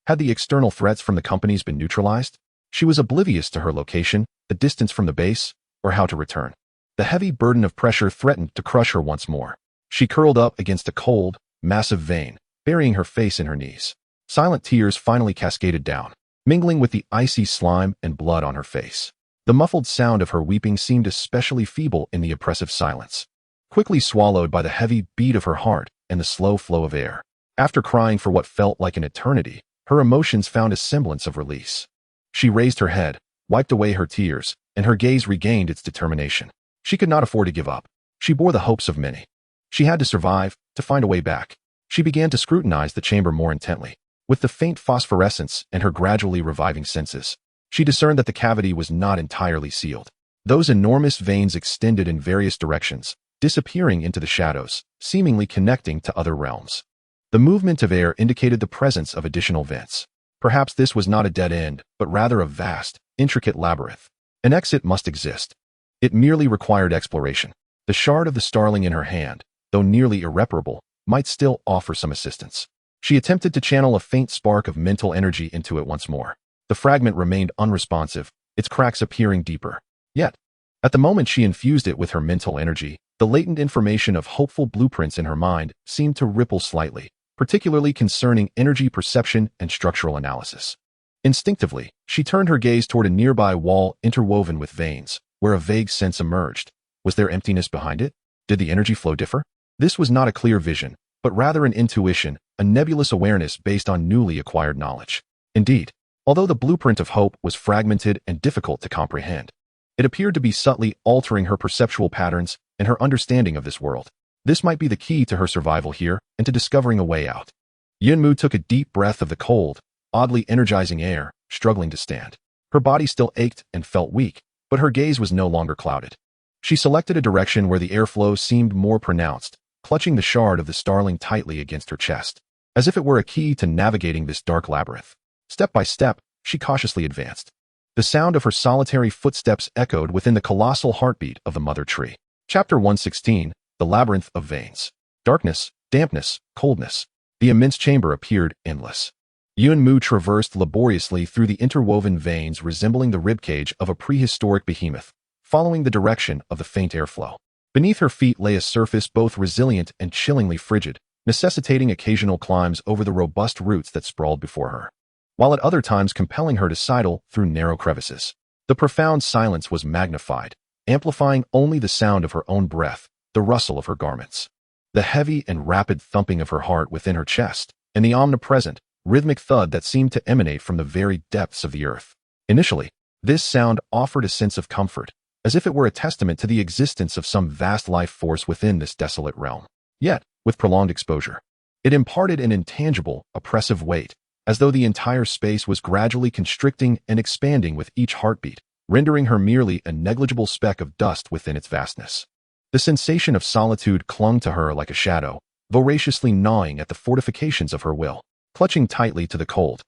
Had the external threats from the companies been neutralized? She was oblivious to her location, the distance from the base, or how to return. The heavy burden of pressure threatened to crush her once more. She curled up against a cold, massive vein, burying her face in her knees. Silent tears finally cascaded down, mingling with the icy slime and blood on her face. The muffled sound of her weeping seemed especially feeble in the oppressive silence, quickly swallowed by the heavy beat of her heart and the slow flow of air. After crying for what felt like an eternity, her emotions found a semblance of release. She raised her head, wiped away her tears, and her gaze regained its determination. She could not afford to give up. She bore the hopes of many. She had to survive, to find a way back. She began to scrutinize the chamber more intently. With the faint phosphorescence and her gradually reviving senses, she discerned that the cavity was not entirely sealed. Those enormous veins extended in various directions, disappearing into the shadows, seemingly connecting to other realms. The movement of air indicated the presence of additional vents. Perhaps this was not a dead end, but rather a vast, intricate labyrinth. An exit must exist. It merely required exploration. The shard of the starling in her hand, though nearly irreparable, might still offer some assistance. She attempted to channel a faint spark of mental energy into it once more. The fragment remained unresponsive, its cracks appearing deeper. Yet, At the moment she infused it with her mental energy, the latent information of hopeful blueprints in her mind seemed to ripple slightly, particularly concerning energy perception and structural analysis. Instinctively, she turned her gaze toward a nearby wall interwoven with veins, where a vague sense emerged. Was there emptiness behind it? Did the energy flow differ? This was not a clear vision, but rather an intuition, a nebulous awareness based on newly acquired knowledge. Indeed, although the blueprint of hope was fragmented and difficult to comprehend, it appeared to be subtly altering her perceptual patterns and her understanding of this world. This might be the key to her survival here and to discovering a way out. Yunmu took a deep breath of the cold, oddly energizing air, struggling to stand. Her body still ached and felt weak, but her gaze was no longer clouded. She selected a direction where the airflow seemed more pronounced, clutching the shard of the starling tightly against her chest, as if it were a key to navigating this dark labyrinth. Step by step, she cautiously advanced. The sound of her solitary footsteps echoed within the colossal heartbeat of the mother tree. Chapter 116, The Labyrinth of Veins. Darkness, dampness, coldness. The immense chamber appeared endless. Yunmu traversed laboriously through the interwoven veins resembling the ribcage of a prehistoric behemoth, following the direction of the faint airflow. Beneath her feet lay a surface both resilient and chillingly frigid, necessitating occasional climbs over the robust roots that sprawled before her, while at other times compelling her to sidle through narrow crevices. The profound silence was magnified, amplifying only the sound of her own breath, the rustle of her garments, the heavy and rapid thumping of her heart within her chest, and the omnipresent, rhythmic thud that seemed to emanate from the very depths of the earth. Initially, this sound offered a sense of comfort, as if it were a testament to the existence of some vast life force within this desolate realm. Yet, with prolonged exposure, it imparted an intangible, oppressive weight, as though the entire space was gradually constricting and expanding with each heartbeat, rendering her merely a negligible speck of dust within its vastness. The sensation of solitude clung to her like a shadow, voraciously gnawing at the fortifications of her will. Clutching tightly to the cold,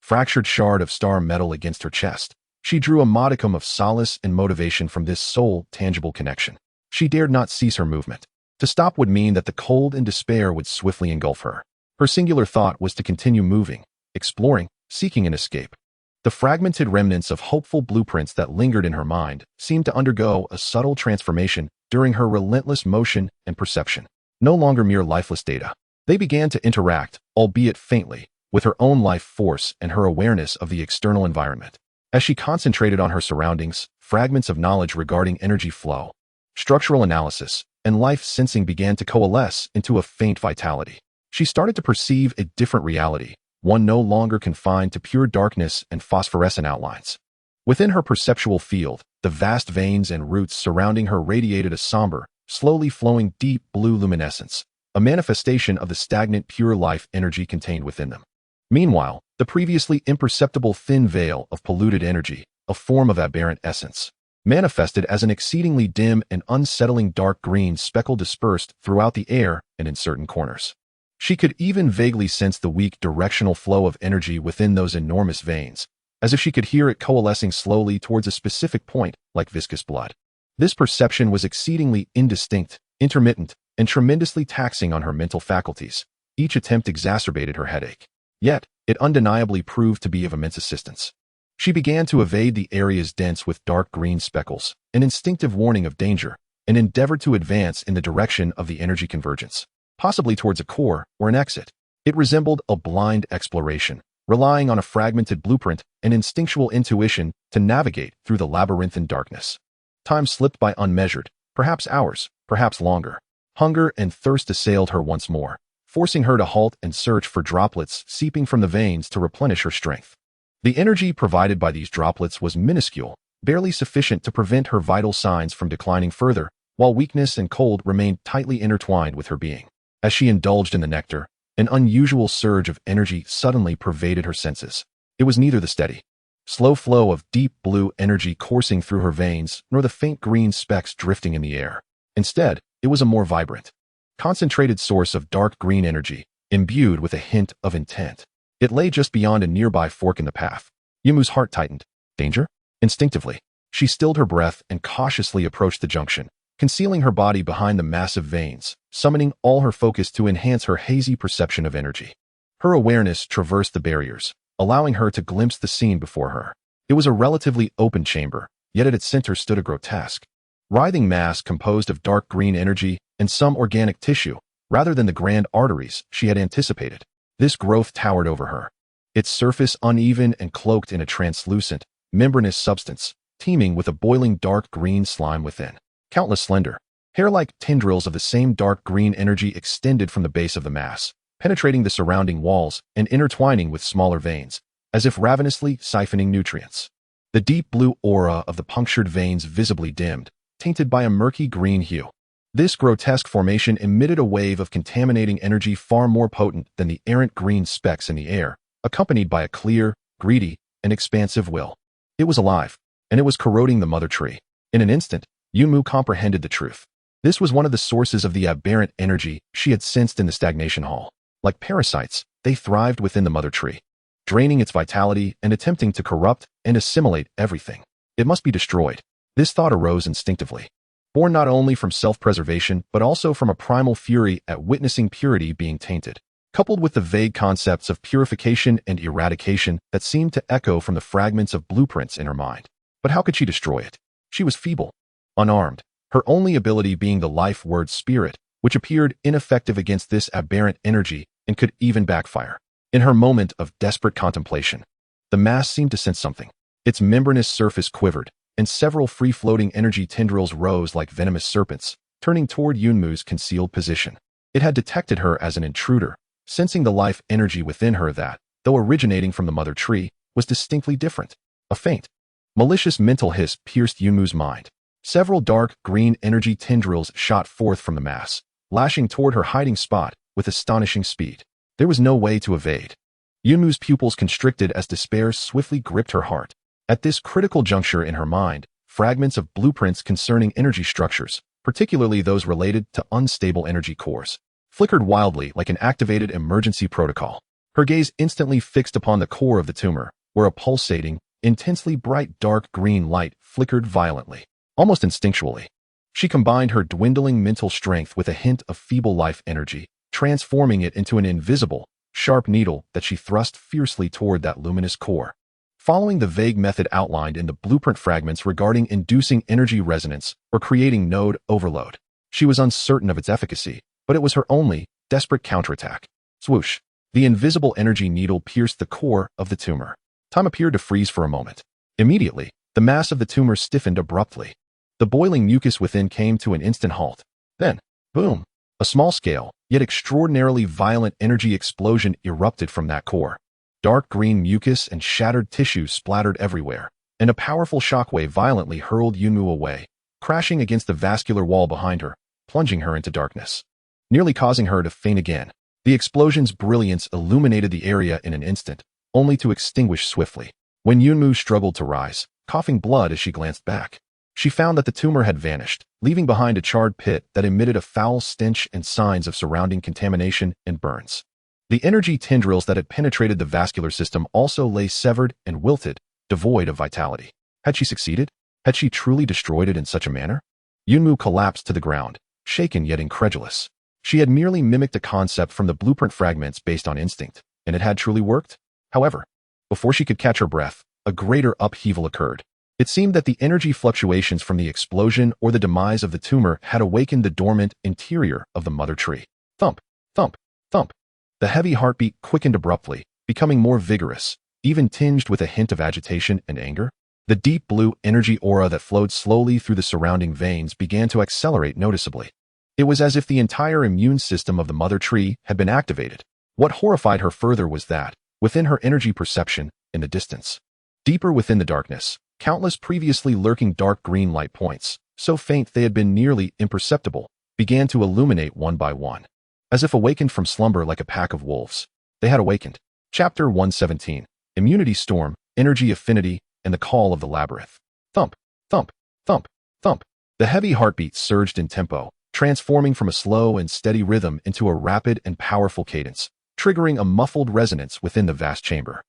fractured shard of star metal against her chest, she drew a modicum of solace and motivation from this sole, tangible connection. She dared not cease her movement. To stop would mean that the cold and despair would swiftly engulf her. Her singular thought was to continue moving, exploring, seeking an escape. The fragmented remnants of hopeful blueprints that lingered in her mind seemed to undergo a subtle transformation during her relentless motion and perception. No longer mere lifeless data, they began to interact, albeit faintly, with her own life force and her awareness of the external environment. As she concentrated on her surroundings, fragments of knowledge regarding energy flow, structural analysis, and life sensing began to coalesce into a faint vitality. She started to perceive a different reality, one no longer confined to pure darkness and phosphorescent outlines. Within her perceptual field, the vast veins and roots surrounding her radiated a somber, slowly flowing deep blue luminescence, a manifestation of the stagnant pure life energy contained within them. Meanwhile, the previously imperceptible thin veil of polluted energy, a form of aberrant essence, manifested as an exceedingly dim and unsettling dark green speckle dispersed throughout the air and in certain corners. She could even vaguely sense the weak directional flow of energy within those enormous veins, as if she could hear it coalescing slowly towards a specific point like viscous blood. This perception was exceedingly indistinct, intermittent, and tremendously taxing on her mental faculties. Each attempt exacerbated her headache. Yet, it undeniably proved to be of immense assistance. She began to evade the areas dense with dark green speckles, an instinctive warning of danger, and endeavored to advance in the direction of the energy convergence, possibly towards a core or an exit. It resembled a blind exploration, relying on a fragmented blueprint and instinctual intuition to navigate through the labyrinthine darkness. Time slipped by unmeasured, perhaps hours, perhaps longer. Hunger and thirst assailed her once more, forcing her to halt and search for droplets seeping from the veins to replenish her strength. The energy provided by these droplets was minuscule, barely sufficient to prevent her vital signs from declining further, while weakness and cold remained tightly intertwined with her being. As she indulged in the nectar, an unusual surge of energy suddenly pervaded her senses. It was neither the steady, slow flow of deep blue energy coursing through her veins, nor the faint green specks drifting in the air. Instead, it was a more vibrant, concentrated source of dark green energy, imbued with a hint of intent. It lay just beyond a nearby fork in the path. Yumu's heart tightened. Danger? Instinctively, she stilled her breath and cautiously approached the junction, concealing her body behind the massive veins, summoning all her focus to enhance her hazy perception of energy. Her awareness traversed the barriers, allowing her to glimpse the scene before her. It was a relatively open chamber, yet at its center stood a grotesque, writhing mass composed of dark green energy and some organic tissue, rather than the grand arteries she had anticipated. This growth towered over her, its surface uneven and cloaked in a translucent, membranous substance, teeming with a boiling dark green slime within. Countless slender, hair-like tendrils of the same dark green energy extended from the base of the mass, penetrating the surrounding walls and intertwining with smaller veins, as if ravenously siphoning nutrients. The deep blue aura of the punctured veins visibly dimmed, tainted by a murky green hue. This grotesque formation emitted a wave of contaminating energy far more potent than the errant green specks in the air, accompanied by a clear, greedy, and expansive will. It was alive, and it was corroding the mother tree. In an instant, Yunmu comprehended the truth. This was one of the sources of the aberrant energy she had sensed in the stagnation hall. Like parasites, they thrived within the mother tree, draining its vitality and attempting to corrupt and assimilate everything. It must be destroyed. This thought arose instinctively, born not only from self-preservation but also from a primal fury at witnessing purity being tainted, coupled with the vague concepts of purification and eradication that seemed to echo from the fragments of blueprints in her mind. But how could she destroy it? She was feeble, unarmed, her only ability being the life word spirit, which appeared ineffective against this aberrant energy and could even backfire. In her moment of desperate contemplation, the mass seemed to sense something. Its membranous surface quivered, and several free-floating energy tendrils rose like venomous serpents, turning toward Yunmu's concealed position. It had detected her as an intruder, sensing the life energy within her that, though originating from the mother tree, was distinctly different. A faint, malicious mental hiss pierced Yunmu's mind. Several dark green energy tendrils shot forth from the mass, lashing toward her hiding spot with astonishing speed. There was no way to evade. Yunmu's pupils constricted as despair swiftly gripped her heart. At this critical juncture in her mind, fragments of blueprints concerning energy structures, particularly those related to unstable energy cores, flickered wildly like an activated emergency protocol. Her gaze instantly fixed upon the core of the tumor, where a pulsating, intensely bright dark green light flickered violently. Almost instinctually, she combined her dwindling mental strength with a hint of feeble life energy, transforming it into an invisible, sharp needle that she thrust fiercely toward that luminous core. Following the vague method outlined in the blueprint fragments regarding inducing energy resonance or creating node overload, she was uncertain of its efficacy, but it was her only, desperate counterattack. Swoosh! The invisible energy needle pierced the core of the tumor. Time appeared to freeze for a moment. Immediately, the mass of the tumor stiffened abruptly. The boiling mucus within came to an instant halt. Then, boom! A small-scale, yet extraordinarily violent energy explosion erupted from that core. Dark green mucus and shattered tissue splattered everywhere, and a powerful shockwave violently hurled Yunmu away, crashing against the vascular wall behind her, plunging her into darkness, nearly causing her to faint again. The explosion's brilliance illuminated the area in an instant, only to extinguish swiftly. When Yunmu struggled to rise, coughing blood as she glanced back, she found that the tumor had vanished, leaving behind a charred pit that emitted a foul stench and signs of surrounding contamination and burns. The energy tendrils that had penetrated the vascular system also lay severed and wilted, devoid of vitality. Had she succeeded? Had she truly destroyed it in such a manner? Yunmu collapsed to the ground, shaken yet incredulous. She had merely mimicked a concept from the blueprint fragments based on instinct, and it had truly worked? However, before she could catch her breath, a greater upheaval occurred. It seemed that the energy fluctuations from the explosion or the demise of the tumor had awakened the dormant interior of the mother tree. Thump, thump, thump. The heavy heartbeat quickened abruptly, becoming more vigorous, even tinged with a hint of agitation and anger. The deep blue energy aura that flowed slowly through the surrounding veins began to accelerate noticeably. It was as if the entire immune system of the mother tree had been activated. What horrified her further was that, within her energy perception, in the distance, deeper within the darkness, countless previously lurking dark green light points, so faint they had been nearly imperceptible, began to illuminate one by one. As if awakened from slumber like a pack of wolves, they had awakened. Chapter 117, Immunity Storm, Energy Affinity, and the Call of the Labyrinth. Thump, thump, thump, thump. The heavy heartbeat surged in tempo, transforming from a slow and steady rhythm into a rapid and powerful cadence, triggering a muffled resonance within the vast chamber.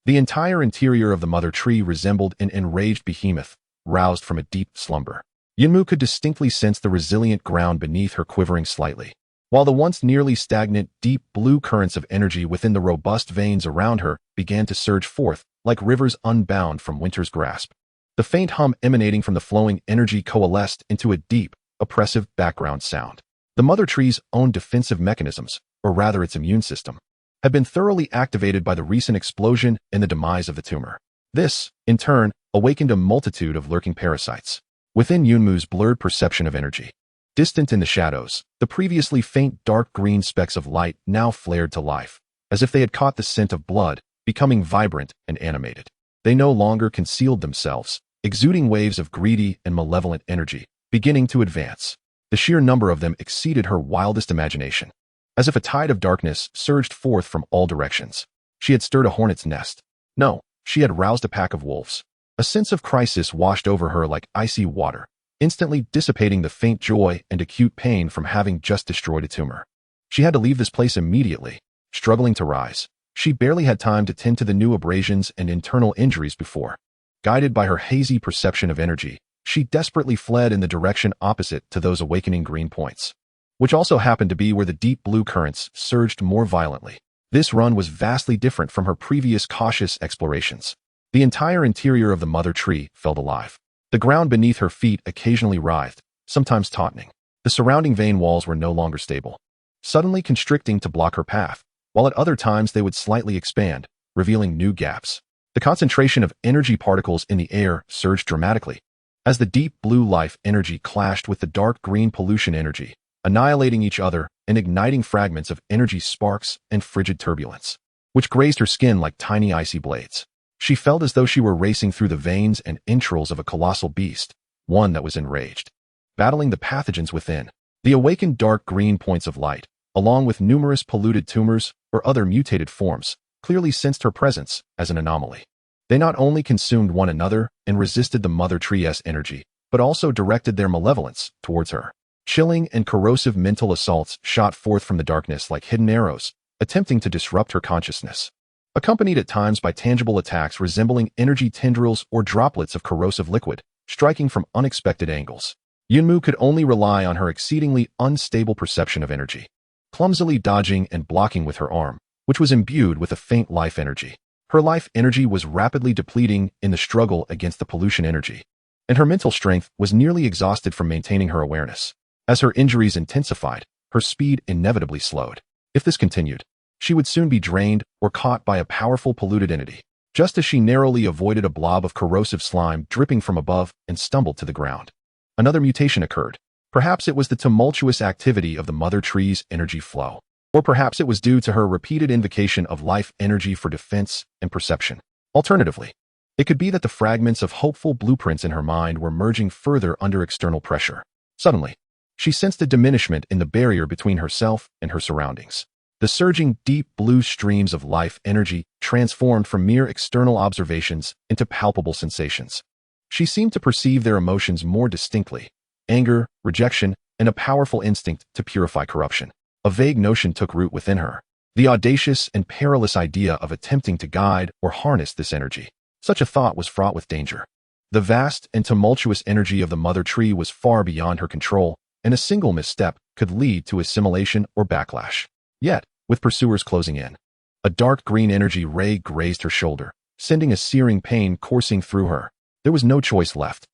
The entire interior of the mother tree resembled an enraged behemoth, roused from a deep slumber. Yunmu could distinctly sense the resilient ground beneath her quivering slightly, while the once nearly stagnant, deep blue currents of energy within the robust veins around her began to surge forth like rivers unbound from winter's grasp. The faint hum emanating from the flowing energy coalesced into a deep, oppressive background sound. The mother tree's own defensive mechanisms, or rather its immune system, had been thoroughly activated by the recent explosion and the demise of the tumor. This, in turn, awakened a multitude of lurking parasites within Yunmu's blurred perception of energy. Distant in the shadows, the previously faint dark green specks of light now flared to life, as if they had caught the scent of blood, becoming vibrant and animated. They no longer concealed themselves, exuding waves of greedy and malevolent energy, beginning to advance. The sheer number of them exceeded her wildest imagination. As if a tide of darkness surged forth from all directions. She had stirred a hornet's nest. No, she had roused a pack of wolves. A sense of crisis washed over her like icy water, instantly dissipating the faint joy and acute pain from having just destroyed a tumor. She had to leave this place immediately, struggling to rise. She barely had time to tend to the new abrasions and internal injuries before. Guided by her hazy perception of energy, she desperately fled in the direction opposite to those awakening green points, which also happened to be where the deep blue currents surged more violently. This run was vastly different from her previous cautious explorations. The entire interior of the mother tree felt alive. The ground beneath her feet occasionally writhed, sometimes tautening. The surrounding vein walls were no longer stable, suddenly constricting to block her path, while at other times they would slightly expand, revealing new gaps. The concentration of energy particles in the air surged dramatically, as the deep blue life energy clashed with the dark green pollution energy, annihilating each other and igniting fragments of energy sparks and frigid turbulence, which grazed her skin like tiny icy blades. She felt as though she were racing through the veins and entrails of a colossal beast, one that was enraged, battling the pathogens within. The awakened dark green points of light, along with numerous polluted tumors or other mutated forms, clearly sensed her presence as an anomaly. They not only consumed one another and resisted the mother tree's energy, but also directed their malevolence towards her. Chilling and corrosive mental assaults shot forth from the darkness like hidden arrows, attempting to disrupt her consciousness, accompanied at times by tangible attacks resembling energy tendrils or droplets of corrosive liquid, striking from unexpected angles. Yunmu could only rely on her exceedingly unstable perception of energy, clumsily dodging and blocking with her arm, which was imbued with a faint life energy. Her life energy was rapidly depleting in the struggle against the pollution energy, and her mental strength was nearly exhausted from maintaining her awareness. As her injuries intensified, her speed inevitably slowed. If this continued, she would soon be drained or caught by a powerful polluted entity, just as she narrowly avoided a blob of corrosive slime dripping from above and stumbled to the ground. Another mutation occurred. Perhaps it was the tumultuous activity of the mother tree's energy flow, or perhaps it was due to her repeated invocation of life energy for defense and perception. Alternatively, it could be that the fragments of hopeful blueprints in her mind were merging further under external pressure. Suddenly, she sensed a diminishment in the barrier between herself and her surroundings. The surging deep blue streams of life energy transformed from mere external observations into palpable sensations. She seemed to perceive their emotions more distinctly: anger, rejection, and a powerful instinct to purify corruption. A vague notion took root within her, the audacious and perilous idea of attempting to guide or harness this energy. Such a thought was fraught with danger. The vast and tumultuous energy of the mother tree was far beyond her control, and a single misstep could lead to assimilation or backlash. Yet, with pursuers closing in, a dark green energy ray grazed her shoulder, sending a searing pain coursing through her. There was no choice left.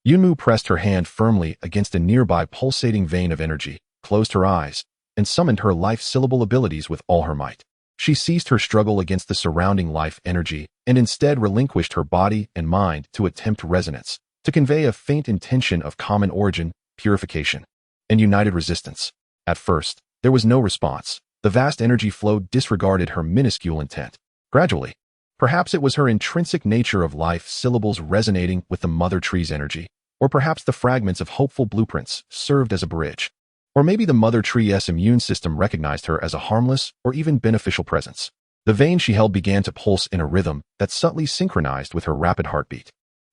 Yunmu pressed her hand firmly against a nearby pulsating vein of energy, closed her eyes, and summoned her life syllable abilities with all her might. She ceased her struggle against the surrounding life energy and instead relinquished her body and mind to attempt resonance, to convey a faint intention of common origin, purification, and united resistance. At first, there was no response. The vast energy flow disregarded her minuscule intent. Gradually, perhaps it was her intrinsic nature of life syllables resonating with the mother tree's energy, or perhaps the fragments of hopeful blueprints served as a bridge. Or maybe the mother tree's immune system recognized her as a harmless or even beneficial presence. The vein she held began to pulse in a rhythm that subtly synchronized with her rapid heartbeat.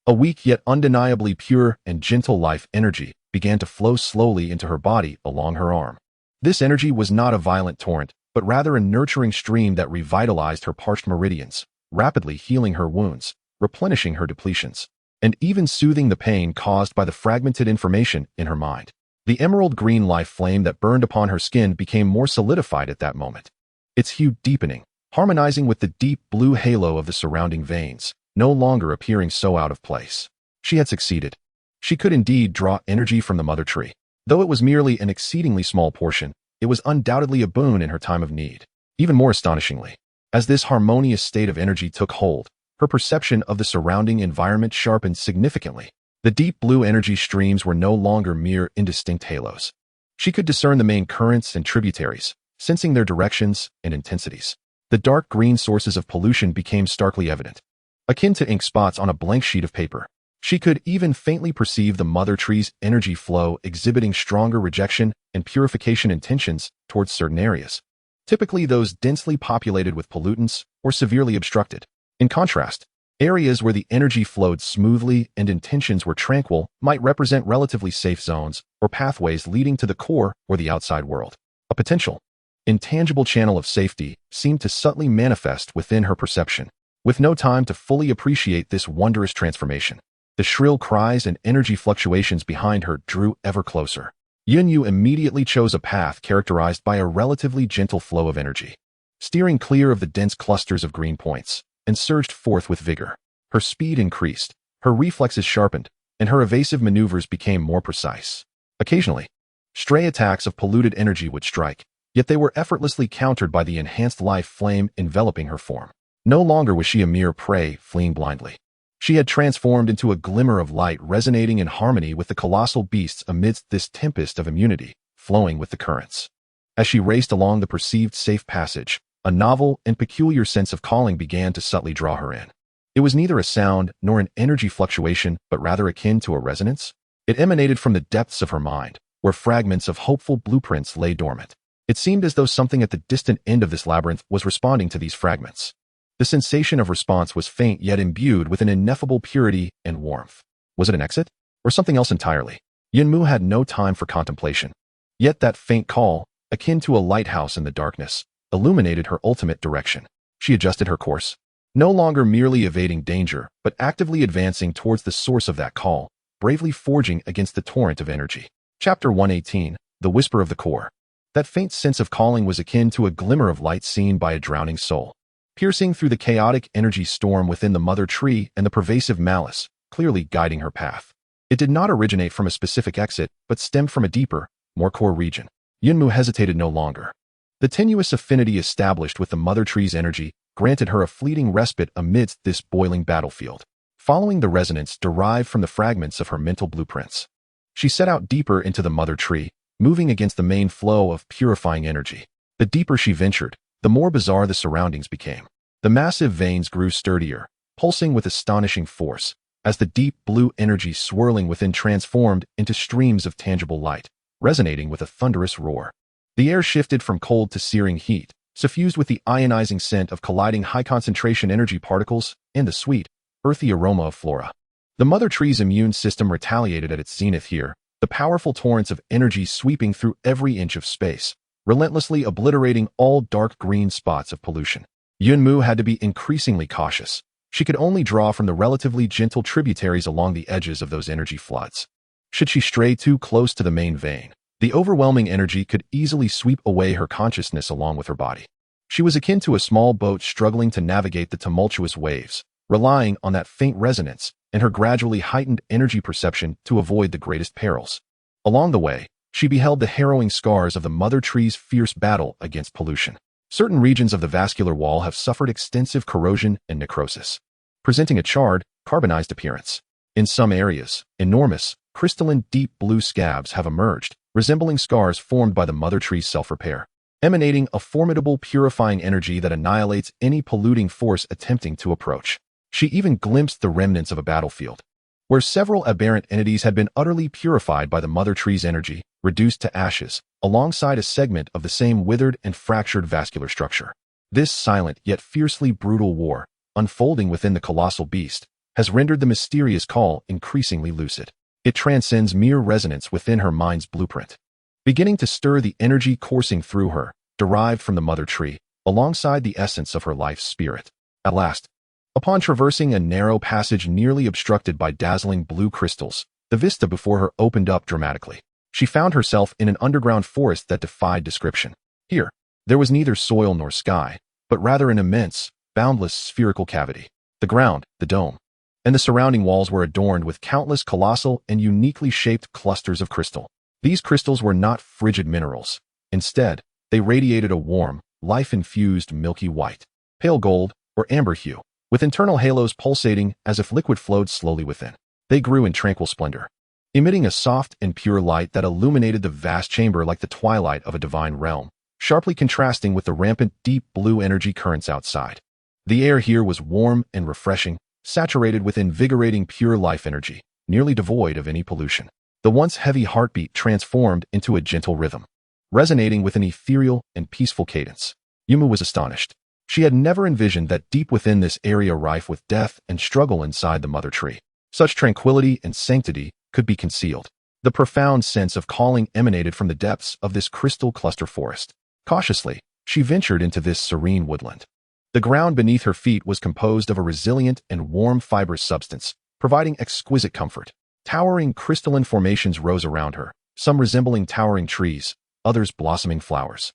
A weak yet undeniably pure and gentle life energy began to flow slowly into her body along her arm. This energy was not a violent torrent, but rather a nurturing stream that revitalized her parched meridians, rapidly healing her wounds, replenishing her depletions, and even soothing the pain caused by the fragmented information in her mind. The emerald green life flame that burned upon her skin became more solidified at that moment, its hue deepening, harmonizing with the deep blue halo of the surrounding veins, no longer appearing so out of place. She had succeeded. She could indeed draw energy from the mother tree. Though it was merely an exceedingly small portion, it was undoubtedly a boon in her time of need. Even more astonishingly, as this harmonious state of energy took hold, her perception of the surrounding environment sharpened significantly. The deep blue energy streams were no longer mere indistinct halos. She could discern the main currents and tributaries, sensing their directions and intensities. The dark green sources of pollution became starkly evident, akin to ink spots on a blank sheet of paper. She could even faintly perceive the mother tree's energy flow exhibiting stronger rejection and purification intentions towards certain areas, typically those densely populated with pollutants or severely obstructed. In contrast, areas where the energy flowed smoothly and intentions were tranquil might represent relatively safe zones or pathways leading to the core or the outside world. A potential, intangible channel of safety seemed to subtly manifest within her perception. With no time to fully appreciate this wondrous transformation, the shrill cries and energy fluctuations behind her drew ever closer. Yunyu immediately chose a path characterized by a relatively gentle flow of energy, steering clear of the dense clusters of green points, and surged forth with vigor. Her speed increased, her reflexes sharpened, and her evasive maneuvers became more precise. Occasionally, stray attacks of polluted energy would strike, yet they were effortlessly countered by the enhanced life flame enveloping her form. No longer was she a mere prey fleeing blindly. She had transformed into a glimmer of light resonating in harmony with the colossal beasts amidst this tempest of immunity, flowing with the currents. As she raced along the perceived safe passage, a novel and peculiar sense of calling began to subtly draw her in. It was neither a sound nor an energy fluctuation, but rather akin to a resonance. It emanated from the depths of her mind, where fragments of hopeful blueprints lay dormant. It seemed as though something at the distant end of this labyrinth was responding to these fragments. The sensation of response was faint yet imbued with an ineffable purity and warmth. Was it an exit? Or something else entirely? Yunmu had no time for contemplation. Yet that faint call, akin to a lighthouse in the darkness, illuminated her ultimate direction. She adjusted her course, no longer merely evading danger, but actively advancing towards the source of that call, bravely forging against the torrent of energy. Chapter 118, The Whisper of the Core. That faint sense of calling was akin to a glimmer of light seen by a drowning soul, piercing through the chaotic energy storm within the mother tree and the pervasive malice, clearly guiding her path. It did not originate from a specific exit, but stemmed from a deeper, more core region. Yunmu hesitated no longer. The tenuous affinity established with the mother tree's energy granted her a fleeting respite amidst this boiling battlefield. Following the resonance derived from the fragments of her mental blueprints, she set out deeper into the mother tree, moving against the main flow of purifying energy. The deeper she ventured, the more bizarre the surroundings became. The massive veins grew sturdier, pulsing with astonishing force, as the deep blue energy swirling within transformed into streams of tangible light, resonating with a thunderous roar. The air shifted from cold to searing heat, suffused with the ionizing scent of colliding high-concentration energy particles and the sweet, earthy aroma of flora. The mother tree's immune system retaliated at its zenith here, the powerful torrents of energy sweeping through every inch of space, relentlessly obliterating all dark green spots of pollution. Yunmu had to be increasingly cautious. She could only draw from the relatively gentle tributaries along the edges of those energy floods. Should she stray too close to the main vein, the overwhelming energy could easily sweep away her consciousness along with her body. She was akin to a small boat struggling to navigate the tumultuous waves, relying on that faint resonance and her gradually heightened energy perception to avoid the greatest perils. Along the way, she beheld the harrowing scars of the mother tree's fierce battle against pollution. Certain regions of the vascular wall have suffered extensive corrosion and necrosis, presenting a charred, carbonized appearance. In some areas, enormous, crystalline deep blue scabs have emerged, resembling scars formed by the mother tree's self-repair, emanating a formidable purifying energy that annihilates any polluting force attempting to approach. She even glimpsed the remnants of a battlefield, where several aberrant entities had been utterly purified by the mother tree's energy, reduced to ashes, alongside a segment of the same withered and fractured vascular structure. This silent yet fiercely brutal war, unfolding within the colossal beast, has rendered the mysterious call increasingly lucid. It transcends mere resonance within her mind's blueprint, beginning to stir the energy coursing through her, derived from the mother tree, alongside the essence of her life's spirit. At last, upon traversing a narrow passage nearly obstructed by dazzling blue crystals, the vista before her opened up dramatically. She found herself in an underground forest that defied description. Here, there was neither soil nor sky, but rather an immense, boundless spherical cavity. The ground, the dome, and the surrounding walls were adorned with countless colossal and uniquely shaped clusters of crystal. These crystals were not frigid minerals. Instead, they radiated a warm, life-infused milky white, pale gold, or amber hue, with internal halos pulsating as if liquid flowed slowly within. They grew in tranquil splendor, emitting a soft and pure light that illuminated the vast chamber like the twilight of a divine realm, sharply contrasting with the rampant deep blue energy currents outside. The air here was warm and refreshing, saturated with invigorating pure life energy, nearly devoid of any pollution. The once heavy heartbeat transformed into a gentle rhythm, resonating with an ethereal and peaceful cadence. Yumu was astonished. She had never envisioned that deep within this area rife with death and struggle inside the mother tree, such tranquility and sanctity could be concealed. The profound sense of calling emanated from the depths of this crystal cluster forest. Cautiously, she ventured into this serene woodland. The ground beneath her feet was composed of a resilient and warm fibrous substance, providing exquisite comfort. Towering crystalline formations rose around her, some resembling towering trees, others blossoming flowers,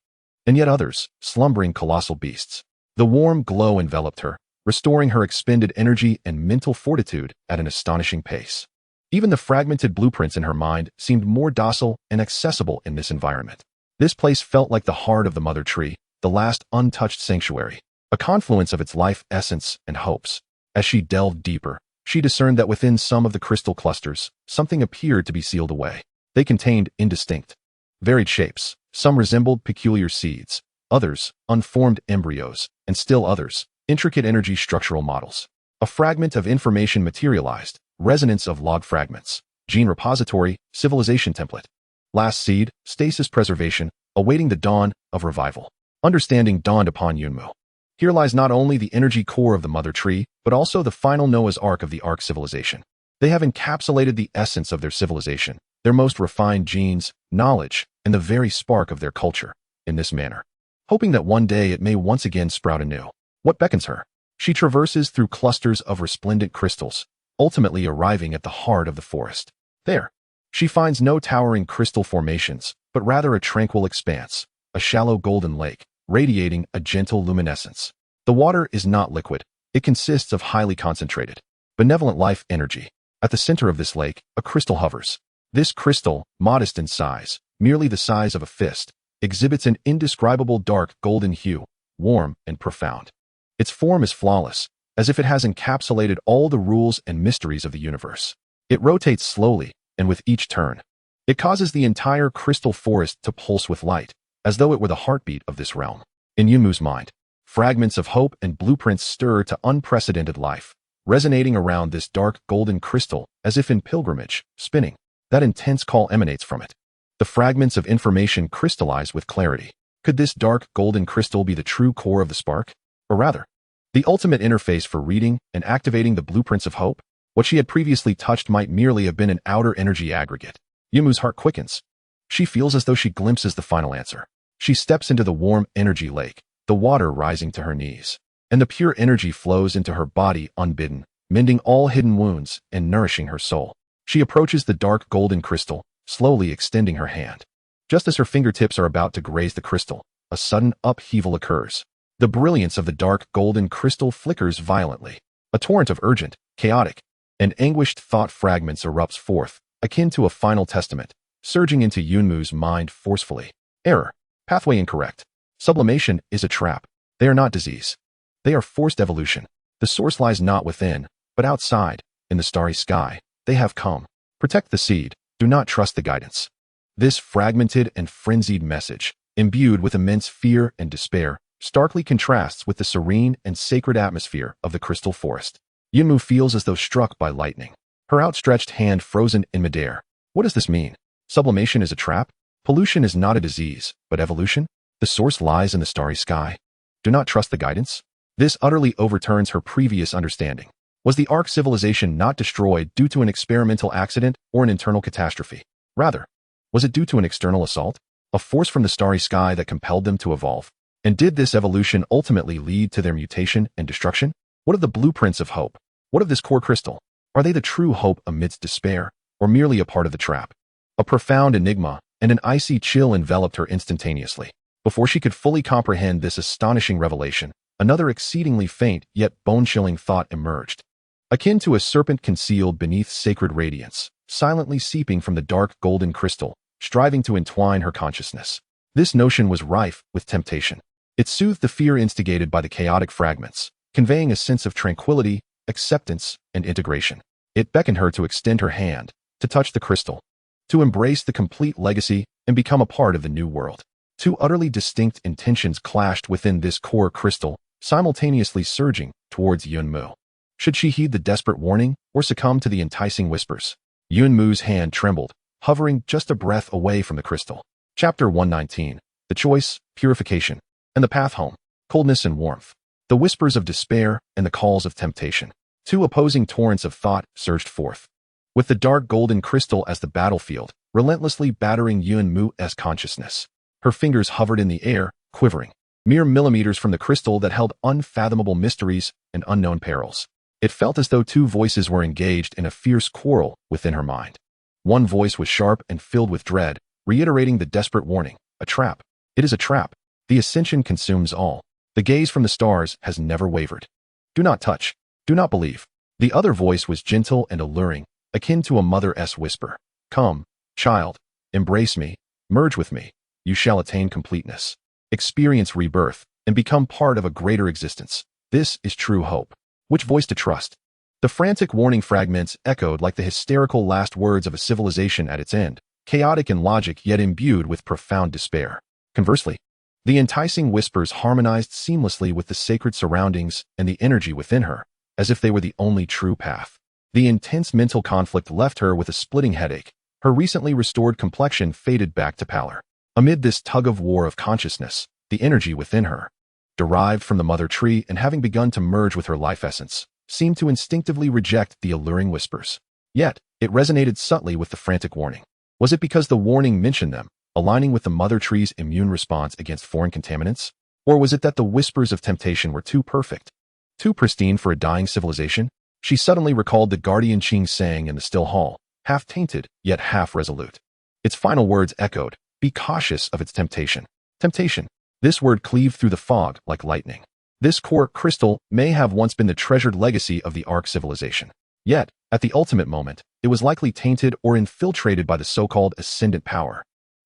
and yet others, slumbering colossal beasts. The warm glow enveloped her, restoring her expended energy and mental fortitude at an astonishing pace. Even the fragmented blueprints in her mind seemed more docile and accessible in this environment. This place felt like the heart of the mother tree, the last untouched sanctuary, a confluence of its life essence and hopes. As she delved deeper, she discerned that within some of the crystal clusters, something appeared to be sealed away. They contained indistinct, varied shapes. Some resembled peculiar seeds, others, unformed embryos, and still others, intricate energy structural models. A fragment of information materialized, resonance of log fragments, gene repository, civilization template. Last seed, stasis preservation, awaiting the dawn of revival. Understanding dawned upon Yunmu. Here lies not only the energy core of the mother tree, but also the final Noah's Ark of the Ark civilization. They have encapsulated the essence of their civilization, their most refined genes, knowledge, and the very spark of their culture, in this manner, hoping that one day it may once again sprout anew. What beckons her? She traverses through clusters of resplendent crystals, ultimately arriving at the heart of the forest. There, she finds no towering crystal formations, but rather a tranquil expanse, a shallow golden lake, radiating a gentle luminescence. The water is not liquid. It consists of highly concentrated, benevolent life energy. At the center of this lake, a crystal hovers. This crystal, modest in size, merely the size of a fist, exhibits an indescribable dark golden hue, warm and profound. Its form is flawless, as if it has encapsulated all the rules and mysteries of the universe. It rotates slowly, and with each turn, it causes the entire crystal forest to pulse with light, as though it were the heartbeat of this realm. In Yumu's mind, fragments of hope and blueprints stir to unprecedented life, resonating around this dark golden crystal as if in pilgrimage, spinning. That intense call emanates from it. The fragments of information crystallize with clarity. Could this dark golden crystal be the true core of the spark? Or rather, the ultimate interface for reading and activating the blueprints of hope? What she had previously touched might merely have been an outer energy aggregate. Yumu's heart quickens. She feels as though she glimpses the final answer. She steps into the warm energy lake, the water rising to her knees, and the pure energy flows into her body unbidden, mending all hidden wounds and nourishing her soul. She approaches the dark golden crystal, slowly extending her hand. Just as her fingertips are about to graze the crystal, a sudden upheaval occurs. The brilliance of the dark golden crystal flickers violently. A torrent of urgent, chaotic, and anguished thought fragments erupts forth, akin to a final testament, surging into Yunmu's mind forcefully. Error. Pathway incorrect. Sublimation is a trap. They are not disease. They are forced evolution. The source lies not within, but outside, in the starry sky. They have come. Protect the seed. Do not trust the guidance. This fragmented and frenzied message, imbued with immense fear and despair, starkly contrasts with the serene and sacred atmosphere of the crystal forest. Yunmu feels as though struck by lightning, her outstretched hand frozen in midair. What does this mean? Sublimation is a trap? Pollution is not a disease, but evolution? The source lies in the starry sky. Do not trust the guidance? This utterly overturns her previous understanding. Was the Ark civilization not destroyed due to an experimental accident or an internal catastrophe? Rather, was it due to an external assault? A force from the starry sky that compelled them to evolve? And did this evolution ultimately lead to their mutation and destruction? What of the blueprints of hope? What of this core crystal? Are they the true hope amidst despair, or merely a part of the trap? A profound enigma and an icy chill enveloped her instantaneously. Before she could fully comprehend this astonishing revelation, another exceedingly faint yet bone-chilling thought emerged. akin to a serpent concealed beneath sacred radiance, silently seeping from the dark golden crystal, striving to entwine her consciousness. This notion was rife with temptation. It soothed the fear instigated by the chaotic fragments, conveying a sense of tranquility, acceptance, and integration. It beckoned her to extend her hand, to touch the crystal, to embrace the complete legacy and become a part of the new world. Two utterly distinct intentions clashed within this core crystal, simultaneously surging towards Yunmu. Should she heed the desperate warning or succumb to the enticing whispers? Yunmu's hand trembled, hovering just a breath away from the crystal. Chapter 119. The Choice, Purification, and the Path Home. Coldness and Warmth. The whispers of despair and the calls of temptation. Two opposing torrents of thought surged forth. With the dark golden crystal as the battlefield, relentlessly battering Yunmu's consciousness. Her fingers hovered in the air, quivering, mere millimeters from the crystal that held unfathomable mysteries and unknown perils. It felt as though two voices were engaged in a fierce quarrel within her mind. One voice was sharp and filled with dread, reiterating the desperate warning, a trap. It is a trap. The ascension consumes all. The gaze from the stars has never wavered. Do not touch. Do not believe. The other voice was gentle and alluring, akin to a mother's whisper. Come, child, embrace me, merge with me. You shall attain completeness. Experience rebirth and become part of a greater existence. This is true hope. Which voice to trust? The frantic warning fragments echoed like the hysterical last words of a civilization at its end, chaotic in logic yet imbued with profound despair. Conversely, the enticing whispers harmonized seamlessly with the sacred surroundings and the energy within her, as if they were the only true path. The intense mental conflict left her with a splitting headache. Her recently restored complexion faded back to pallor. Amid this tug-of-war of consciousness, the energy within her, derived from the mother tree and having begun to merge with her life essence, seemed to instinctively reject the alluring whispers. Yet, it resonated subtly with the frantic warning. Was it because the warning mentioned them, aligning with the mother tree's immune response against foreign contaminants? Or was it that the whispers of temptation were too perfect, too pristine for a dying civilization? She suddenly recalled the guardian Qing saying in the still hall, half-tainted, yet half-resolute. Its final words echoed, "Be cautious of its temptation." Temptation. This word cleaved through the fog like lightning. This core crystal may have once been the treasured legacy of the Ark civilization. Yet, at the ultimate moment, it was likely tainted or infiltrated by the so-called ascendant power.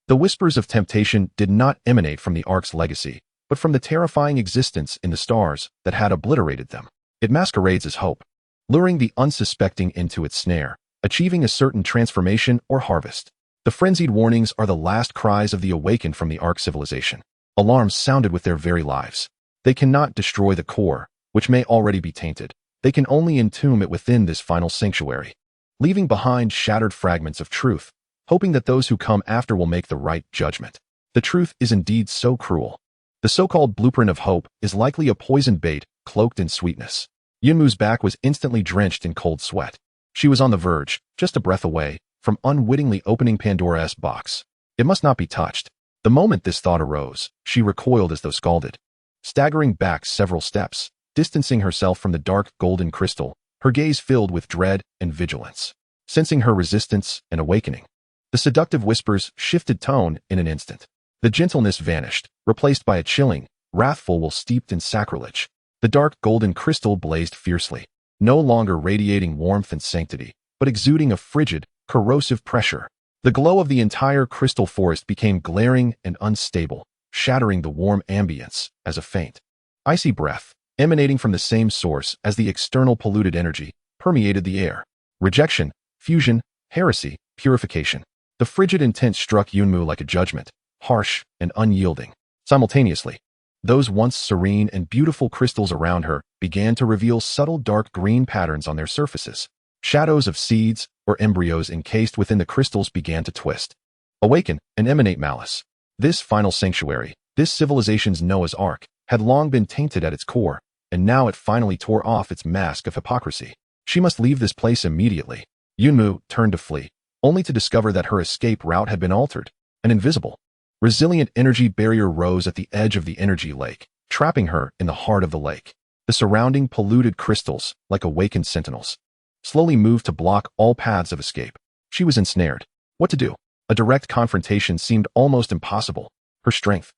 The whispers of temptation did not emanate from the Ark's legacy, but from the terrifying existence in the stars that had obliterated them. It masquerades as hope, luring the unsuspecting into its snare, achieving a certain transformation or harvest. The frenzied warnings are the last cries of the awakened from the Ark civilization. Alarms sounded with their very lives. They cannot destroy the core, which may already be tainted. They can only entomb it within this final sanctuary, leaving behind shattered fragments of truth, hoping that those who come after will make the right judgment. The truth is indeed so cruel. The so-called blueprint of hope is likely a poisoned bait cloaked in sweetness. Yunmu's back was instantly drenched in cold sweat. She was on the verge, just a breath away, from unwittingly opening Pandora's box. It must not be touched. The moment this thought arose, she recoiled as though scalded. Staggering back several steps, distancing herself from the dark golden crystal, her gaze filled with dread and vigilance. Sensing her resistance and awakening, the seductive whispers shifted tone in an instant. The gentleness vanished, replaced by a chilling, wrathful will steeped in sacrilege. The dark golden crystal blazed fiercely, no longer radiating warmth and sanctity, but exuding a frigid, corrosive pressure. The glow of the entire crystal forest became glaring and unstable, shattering the warm ambience as a faint, icy breath, emanating from the same source as the external polluted energy, permeated the air. Rejection, fusion, heresy, purification. The frigid intent struck Yunmu like a judgment, harsh and unyielding. Simultaneously, those once serene and beautiful crystals around her began to reveal subtle dark green patterns on their surfaces. Shadows of seeds or embryos encased within the crystals began to twist, awaken, and emanate malice. This final sanctuary, this civilization's Noah's Ark, had long been tainted at its core, and now it finally tore off its mask of hypocrisy. She must leave this place immediately. Yunmu turned to flee, only to discover that her escape route had been altered. An invisible, resilient energy barrier rose at the edge of the energy lake, trapping her in the heart of the lake. The surrounding polluted crystals, like awakened sentinels, slowly moved to block all paths of escape. She was ensnared. What to do? A direct confrontation seemed almost impossible. Her strength,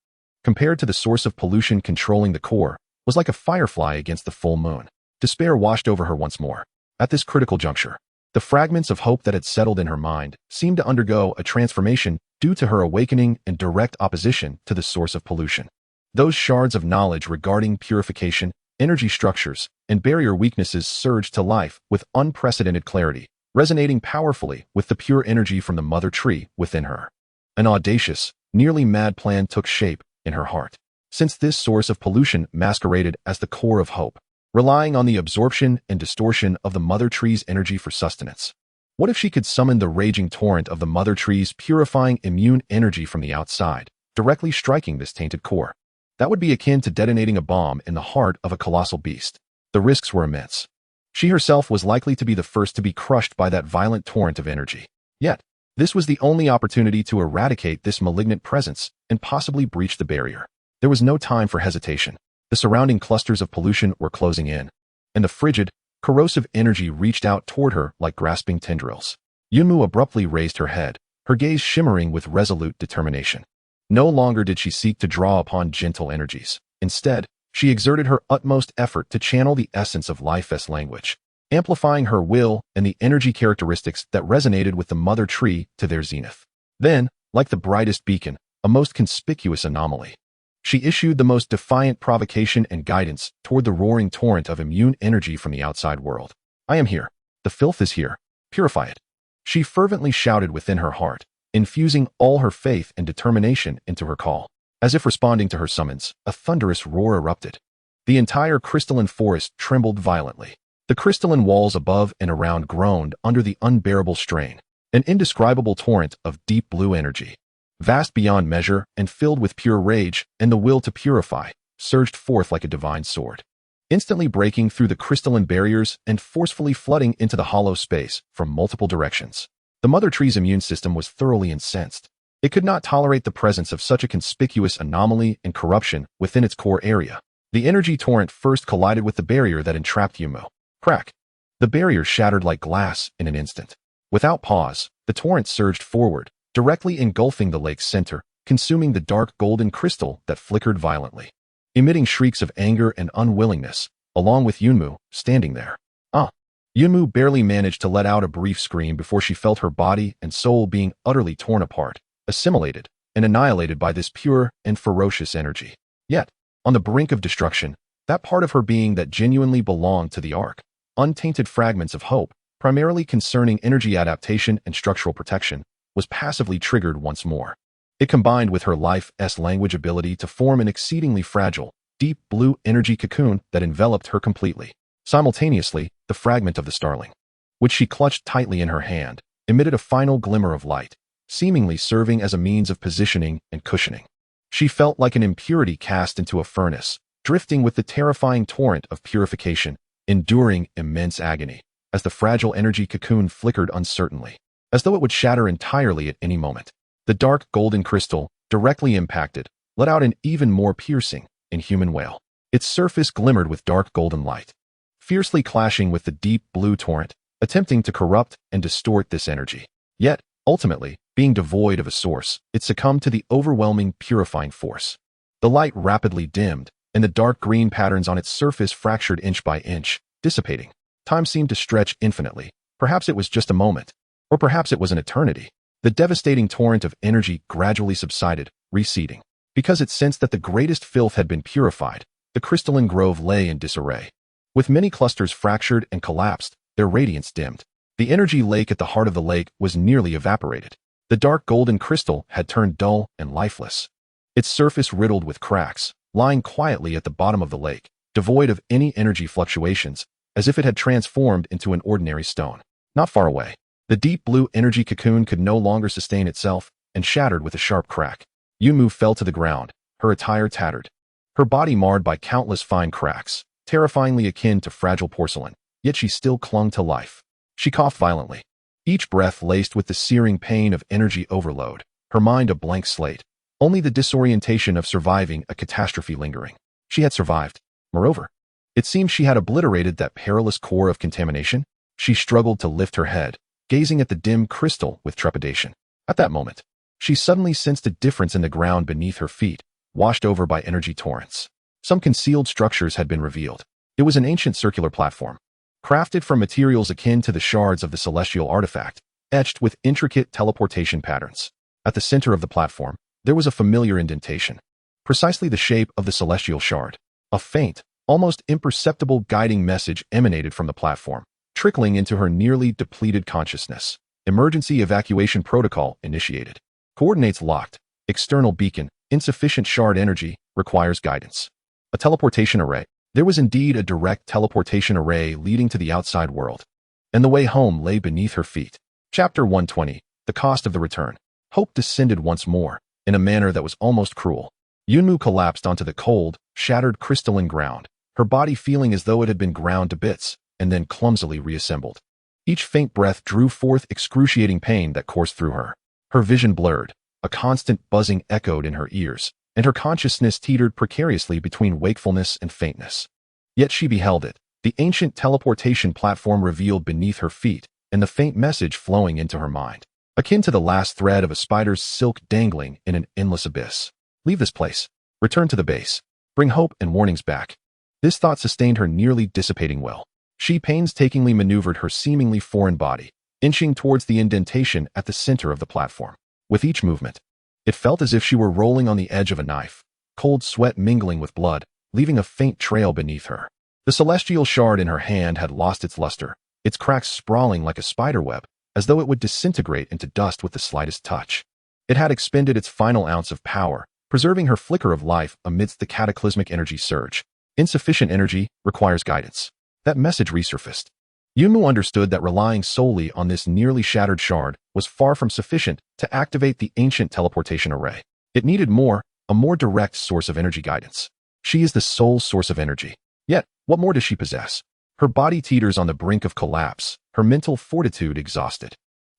compared to the source of pollution controlling the core, was like a firefly against the full moon. Despair washed over her once more. At this critical juncture, the fragments of hope that had settled in her mind seemed to undergo a transformation due to her awakening in direct opposition to the source of pollution. Those shards of knowledge regarding purification, energy structures, and barrier weaknesses surged to life with unprecedented clarity, resonating powerfully with the pure energy from the mother tree within her. An audacious, nearly mad plan took shape in her heart. Since this source of pollution masqueraded as the core of hope, relying on the absorption and distortion of the mother tree's energy for sustenance. What if she could summon the raging torrent of the mother tree's purifying immune energy from the outside, directly striking this tainted core? That would be akin to detonating a bomb in the heart of a colossal beast. The risks were immense. She herself was likely to be the first to be crushed by that violent torrent of energy. Yet, this was the only opportunity to eradicate this malignant presence and possibly breach the barrier. There was no time for hesitation. The surrounding clusters of pollution were closing in, and the frigid, corrosive energy reached out toward her like grasping tendrils. Yunmu abruptly raised her head, her gaze shimmering with resolute determination. No longer did she seek to draw upon gentle energies. Instead, she exerted her utmost effort to channel the essence of life's language, amplifying her will and the energy characteristics that resonated with the mother tree to their zenith. Then, like the brightest beacon, a most conspicuous anomaly, she issued the most defiant provocation and guidance toward the roaring torrent of immune energy from the outside world. I am here. The filth is here. Purify it. She fervently shouted within her heart, infusing all her faith and determination into her call. As if responding to her summons, a thunderous roar erupted. The entire crystalline forest trembled violently. The crystalline walls above and around groaned under the unbearable strain. An indescribable torrent of deep blue energy, vast beyond measure and filled with pure rage and the will to purify, surged forth like a divine sword, instantly breaking through the crystalline barriers and forcefully flooding into the hollow space from multiple directions. The mother tree's immune system was thoroughly incensed. It could not tolerate the presence of such a conspicuous anomaly and corruption within its core area. The energy torrent first collided with the barrier that entrapped Yunmu. Crack! The barrier shattered like glass in an instant. Without pause, the torrent surged forward, directly engulfing the lake's center, consuming the dark golden crystal that flickered violently, emitting shrieks of anger and unwillingness, along with Yunmu standing there. Yunmu barely managed to let out a brief scream before she felt her body and soul being utterly torn apart, assimilated, and annihilated by this pure and ferocious energy. Yet, on the brink of destruction, that part of her being that genuinely belonged to the Ark, untainted fragments of hope, primarily concerning energy adaptation and structural protection, was passively triggered once more. It combined with her life's language ability to form an exceedingly fragile, deep blue energy cocoon that enveloped her completely. Simultaneously, the fragment of the starling, which she clutched tightly in her hand, emitted a final glimmer of light, seemingly serving as a means of positioning and cushioning. She felt like an impurity cast into a furnace, drifting with the terrifying torrent of purification, enduring immense agony, as the fragile energy cocoon flickered uncertainly, as though it would shatter entirely at any moment. The dark golden crystal, directly impacted, let out an even more piercing, inhuman wail. Its surface glimmered with dark golden light, fiercely clashing with the deep blue torrent, attempting to corrupt and distort this energy. Yet, ultimately, being devoid of a source, it succumbed to the overwhelming purifying force. The light rapidly dimmed, and the dark green patterns on its surface fractured inch by inch, dissipating. Time seemed to stretch infinitely. Perhaps it was just a moment, or perhaps it was an eternity. The devastating torrent of energy gradually subsided, receding. Because it sensed that the greatest filth had been purified, the crystalline grove lay in disarray. With many clusters fractured and collapsed, their radiance dimmed. The energy lake at the heart of the lake was nearly evaporated. The dark golden crystal had turned dull and lifeless, its surface riddled with cracks, lying quietly at the bottom of the lake, devoid of any energy fluctuations, as if it had transformed into an ordinary stone. Not far away, the deep blue energy cocoon could no longer sustain itself and shattered with a sharp crack. Yunmu fell to the ground, her attire tattered, her body marred by countless fine cracks, terrifyingly akin to fragile porcelain, yet she still clung to life. She coughed violently, each breath laced with the searing pain of energy overload, her mind a blank slate, only the disorientation of surviving a catastrophe lingering. She had survived. Moreover, it seemed she had obliterated that perilous core of contamination. She struggled to lift her head, gazing at the dim crystal with trepidation. At that moment, she suddenly sensed a difference in the ground beneath her feet, washed over by energy torrents. Some concealed structures had been revealed. It was an ancient circular platform, crafted from materials akin to the shards of the celestial artifact, etched with intricate teleportation patterns. At the center of the platform, there was a familiar indentation, precisely the shape of the celestial shard. A faint, almost imperceptible guiding message emanated from the platform, trickling into her nearly depleted consciousness. Emergency evacuation protocol initiated. Coordinates locked. External beacon, insufficient shard energy, requires guidance. A teleportation array. There was indeed a direct teleportation array leading to the outside world, and the way home lay beneath her feet. Chapter 120. The Cost of the Return. Hope descended once more, in a manner that was almost cruel. Yunmu collapsed onto the cold, shattered crystalline ground, her body feeling as though it had been ground to bits, and then clumsily reassembled. Each faint breath drew forth excruciating pain that coursed through her. Her vision blurred, a constant buzzing echoed in her ears, and her consciousness teetered precariously between wakefulness and faintness. Yet she beheld it, the ancient teleportation platform revealed beneath her feet, and the faint message flowing into her mind, akin to the last thread of a spider's silk dangling in an endless abyss. Leave this place. Return to the base. Bring hope and warnings back. This thought sustained her nearly dissipating will. She painstakingly maneuvered her seemingly foreign body, inching towards the indentation at the center of the platform. With each movement, it felt as if she were rolling on the edge of a knife, cold sweat mingling with blood, leaving a faint trail beneath her. The celestial shard in her hand had lost its luster, its cracks sprawling like a spiderweb, as though it would disintegrate into dust with the slightest touch. It had expended its final ounce of power, preserving her flicker of life amidst the cataclysmic energy surge. Insufficient energy requires guidance. That message resurfaced. Yunmu understood that relying solely on this nearly shattered shard was far from sufficient to activate the ancient teleportation array. It needed more, a more direct source of energy guidance. She is the sole source of energy. Yet, what more does she possess? Her body teeters on the brink of collapse, her mental fortitude exhausted.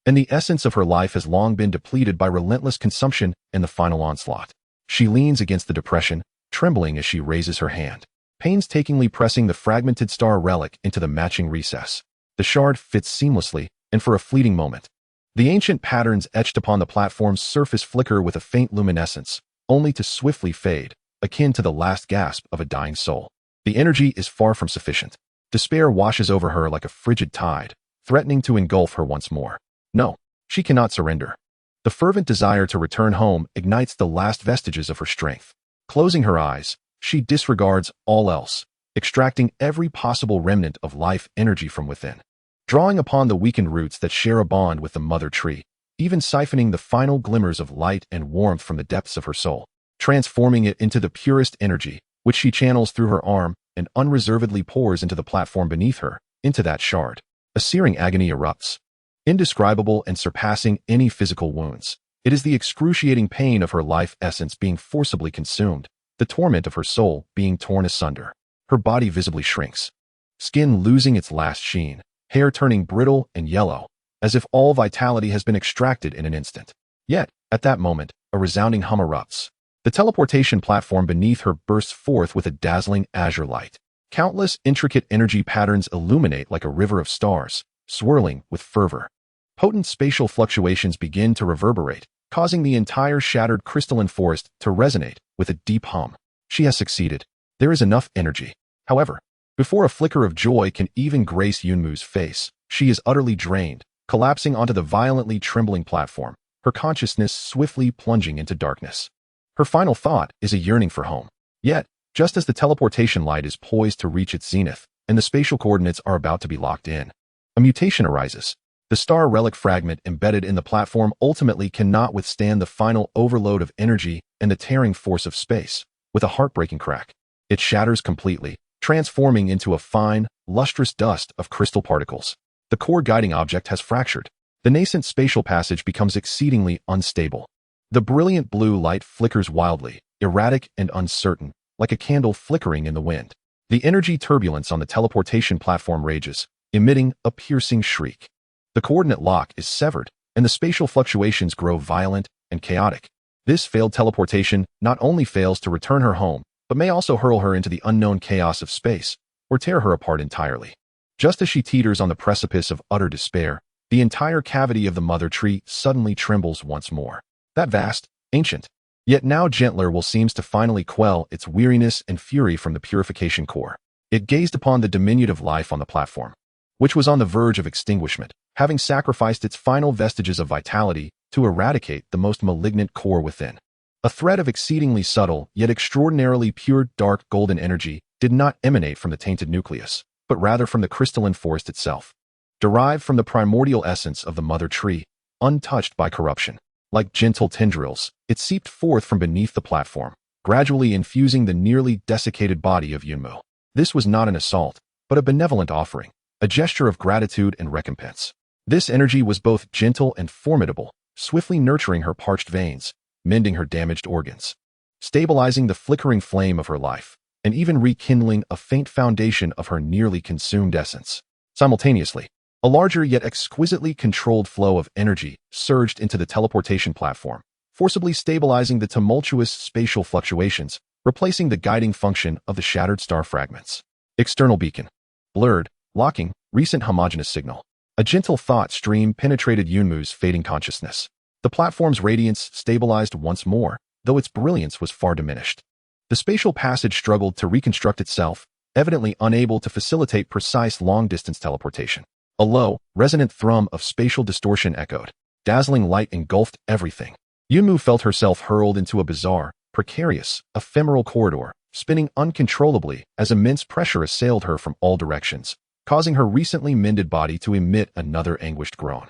And the essence of her life has long been depleted by relentless consumption and the final onslaught. She leans against the depression, trembling as she raises her hand, painstakingly pressing the fragmented star relic into the matching recess. The shard fits seamlessly, and for a fleeting moment, the ancient patterns etched upon the platform's surface flicker with a faint luminescence, only to swiftly fade, akin to the last gasp of a dying soul. The energy is far from sufficient. Despair washes over her like a frigid tide, threatening to engulf her once more. No, she cannot surrender. The fervent desire to return home ignites the last vestiges of her strength. Closing her eyes, she disregards all else, extracting every possible remnant of life energy from within. Drawing upon the weakened roots that share a bond with the mother tree, even siphoning the final glimmers of light and warmth from the depths of her soul, transforming it into the purest energy, which she channels through her arm and unreservedly pours into the platform beneath her, into that shard. A searing agony erupts, indescribable and surpassing any physical wounds. It is the excruciating pain of her life essence being forcibly consumed, the torment of her soul being torn asunder. Her body visibly shrinks, skin losing its last sheen, hair turning brittle and yellow, as if all vitality has been extracted in an instant. Yet, at that moment, a resounding hum erupts. The teleportation platform beneath her bursts forth with a dazzling azure light. Countless intricate energy patterns illuminate like a river of stars, swirling with fervor. Potent spatial fluctuations begin to reverberate, causing the entire shattered crystalline forest to resonate with a deep hum. She has succeeded. There is enough energy. However, before a flicker of joy can even grace Yunmu's face, she is utterly drained, collapsing onto the violently trembling platform, her consciousness swiftly plunging into darkness. Her final thought is a yearning for home. Yet, just as the teleportation light is poised to reach its zenith, and the spatial coordinates are about to be locked in, a mutation arises. The star relic fragment embedded in the platform ultimately cannot withstand the final overload of energy and the tearing force of space. With a heartbreaking crack, it shatters completely, transforming into a fine, lustrous dust of crystal particles. The core guiding object has fractured. The nascent spatial passage becomes exceedingly unstable. The brilliant blue light flickers wildly, erratic and uncertain, like a candle flickering in the wind. The energy turbulence on the teleportation platform rages, emitting a piercing shriek. The coordinate lock is severed, and the spatial fluctuations grow violent and chaotic. This failed teleportation not only fails to return her home, but may also hurl her into the unknown chaos of space, or tear her apart entirely. Just as she teeters on the precipice of utter despair, the entire cavity of the mother tree suddenly trembles once more. That vast, ancient, yet now gentler will seems to finally quell its weariness and fury from the purification core. It gazed upon the diminutive life on the platform. which was on the verge of extinguishment, having sacrificed its final vestiges of vitality to eradicate the most malignant core within. A thread of exceedingly subtle, yet extraordinarily pure dark golden energy did not emanate from the tainted nucleus, but rather from the crystalline forest itself. Derived from the primordial essence of the mother tree, untouched by corruption. Like gentle tendrils, it seeped forth from beneath the platform, gradually infusing the nearly desiccated body of Yunmu. This was not an assault, but a benevolent offering, a gesture of gratitude and recompense. This energy was both gentle and formidable, swiftly nurturing her parched veins, mending her damaged organs, stabilizing the flickering flame of her life, and even rekindling a faint foundation of her nearly consumed essence. Simultaneously, a larger yet exquisitely controlled flow of energy surged into the teleportation platform, forcibly stabilizing the tumultuous spatial fluctuations, replacing the guiding function of the shattered star fragments. External beacon. Blurred, locking, recent homogeneous signal. A gentle thought stream penetrated Yunmu's fading consciousness. The platform's radiance stabilized once more, though its brilliance was far diminished. The spatial passage struggled to reconstruct itself, evidently unable to facilitate precise long-distance teleportation. A low, resonant thrum of spatial distortion echoed. Dazzling light engulfed everything. Yunmu felt herself hurled into a bizarre, precarious, ephemeral corridor, spinning uncontrollably as immense pressure assailed her from all directions, causing her recently mended body to emit another anguished groan.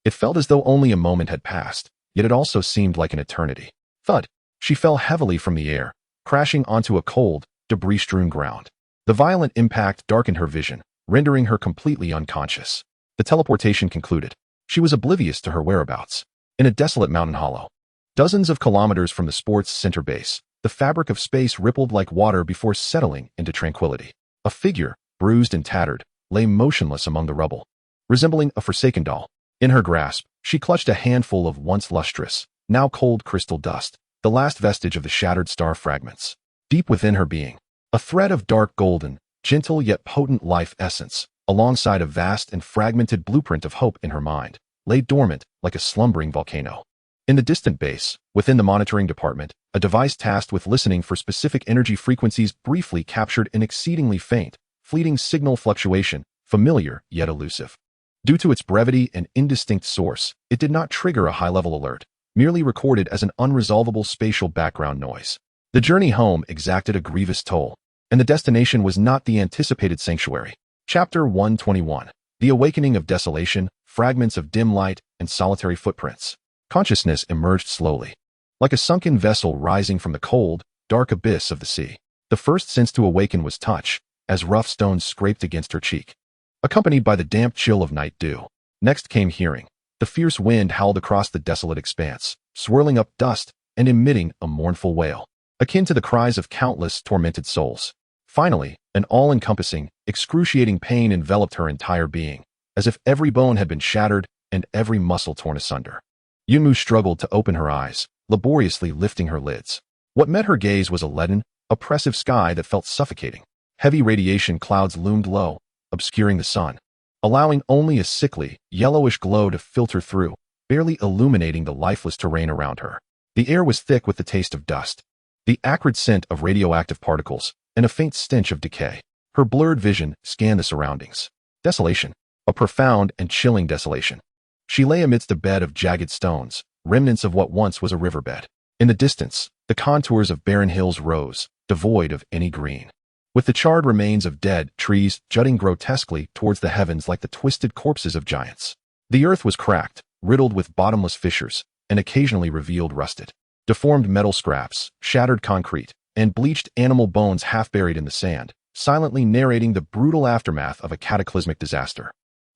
It felt as though only a moment had passed, yet it also seemed like an eternity. Thud! She fell heavily from the air, crashing onto a cold, debris-strewn ground. The violent impact darkened her vision, rendering her completely unconscious. The teleportation concluded. She was oblivious to her whereabouts. In a desolate mountain hollow. Dozens of kilometers from the sport's center base, the fabric of space rippled like water before settling into tranquility. A figure, bruised and tattered, lay motionless among the rubble, resembling a forsaken doll. In her grasp, she clutched a handful of once lustrous, now cold crystal dust, the last vestige of the shattered star fragments. Deep within her being, a thread of dark golden, gentle yet potent life essence, alongside a vast and fragmented blueprint of hope in her mind, lay dormant like a slumbering volcano. In the distant base, within the monitoring department, a device tasked with listening for specific energy frequencies briefly captured an exceedingly faint, fleeting signal fluctuation, familiar yet elusive. Due to its brevity and indistinct source, it did not trigger a high-level alert, merely recorded as an unresolvable spatial background noise. The journey home exacted a grievous toll, and the destination was not the anticipated sanctuary. Chapter 121. The Awakening of Desolation, Fragments of Dim Light, and Solitary Footprints. Consciousness emerged slowly, like a sunken vessel rising from the cold, dark abyss of the sea. The first sense to awaken was touch, as rough stones scraped against her cheek, accompanied by the damp chill of night dew. Next came hearing. The fierce wind howled across the desolate expanse, swirling up dust and emitting a mournful wail, akin to the cries of countless tormented souls. Finally, an all-encompassing, excruciating pain enveloped her entire being, as if every bone had been shattered and every muscle torn asunder. Yunmu struggled to open her eyes, laboriously lifting her lids. What met her gaze was a leaden, oppressive sky that felt suffocating. Heavy radiation clouds loomed low, obscuring the sun, allowing only a sickly, yellowish glow to filter through, barely illuminating the lifeless terrain around her. The air was thick with the taste of dust, the acrid scent of radioactive particles, and a faint stench of decay. Her blurred vision scanned the surroundings. Desolation. A profound and chilling desolation. She lay amidst a bed of jagged stones, remnants of what once was a riverbed. In the distance, the contours of barren hills rose, devoid of any green, with the charred remains of dead trees jutting grotesquely towards the heavens like the twisted corpses of giants. The earth was cracked, riddled with bottomless fissures, and occasionally revealed rusted, deformed metal scraps, shattered concrete, and bleached animal bones half buried in the sand, silently narrating the brutal aftermath of a cataclysmic disaster.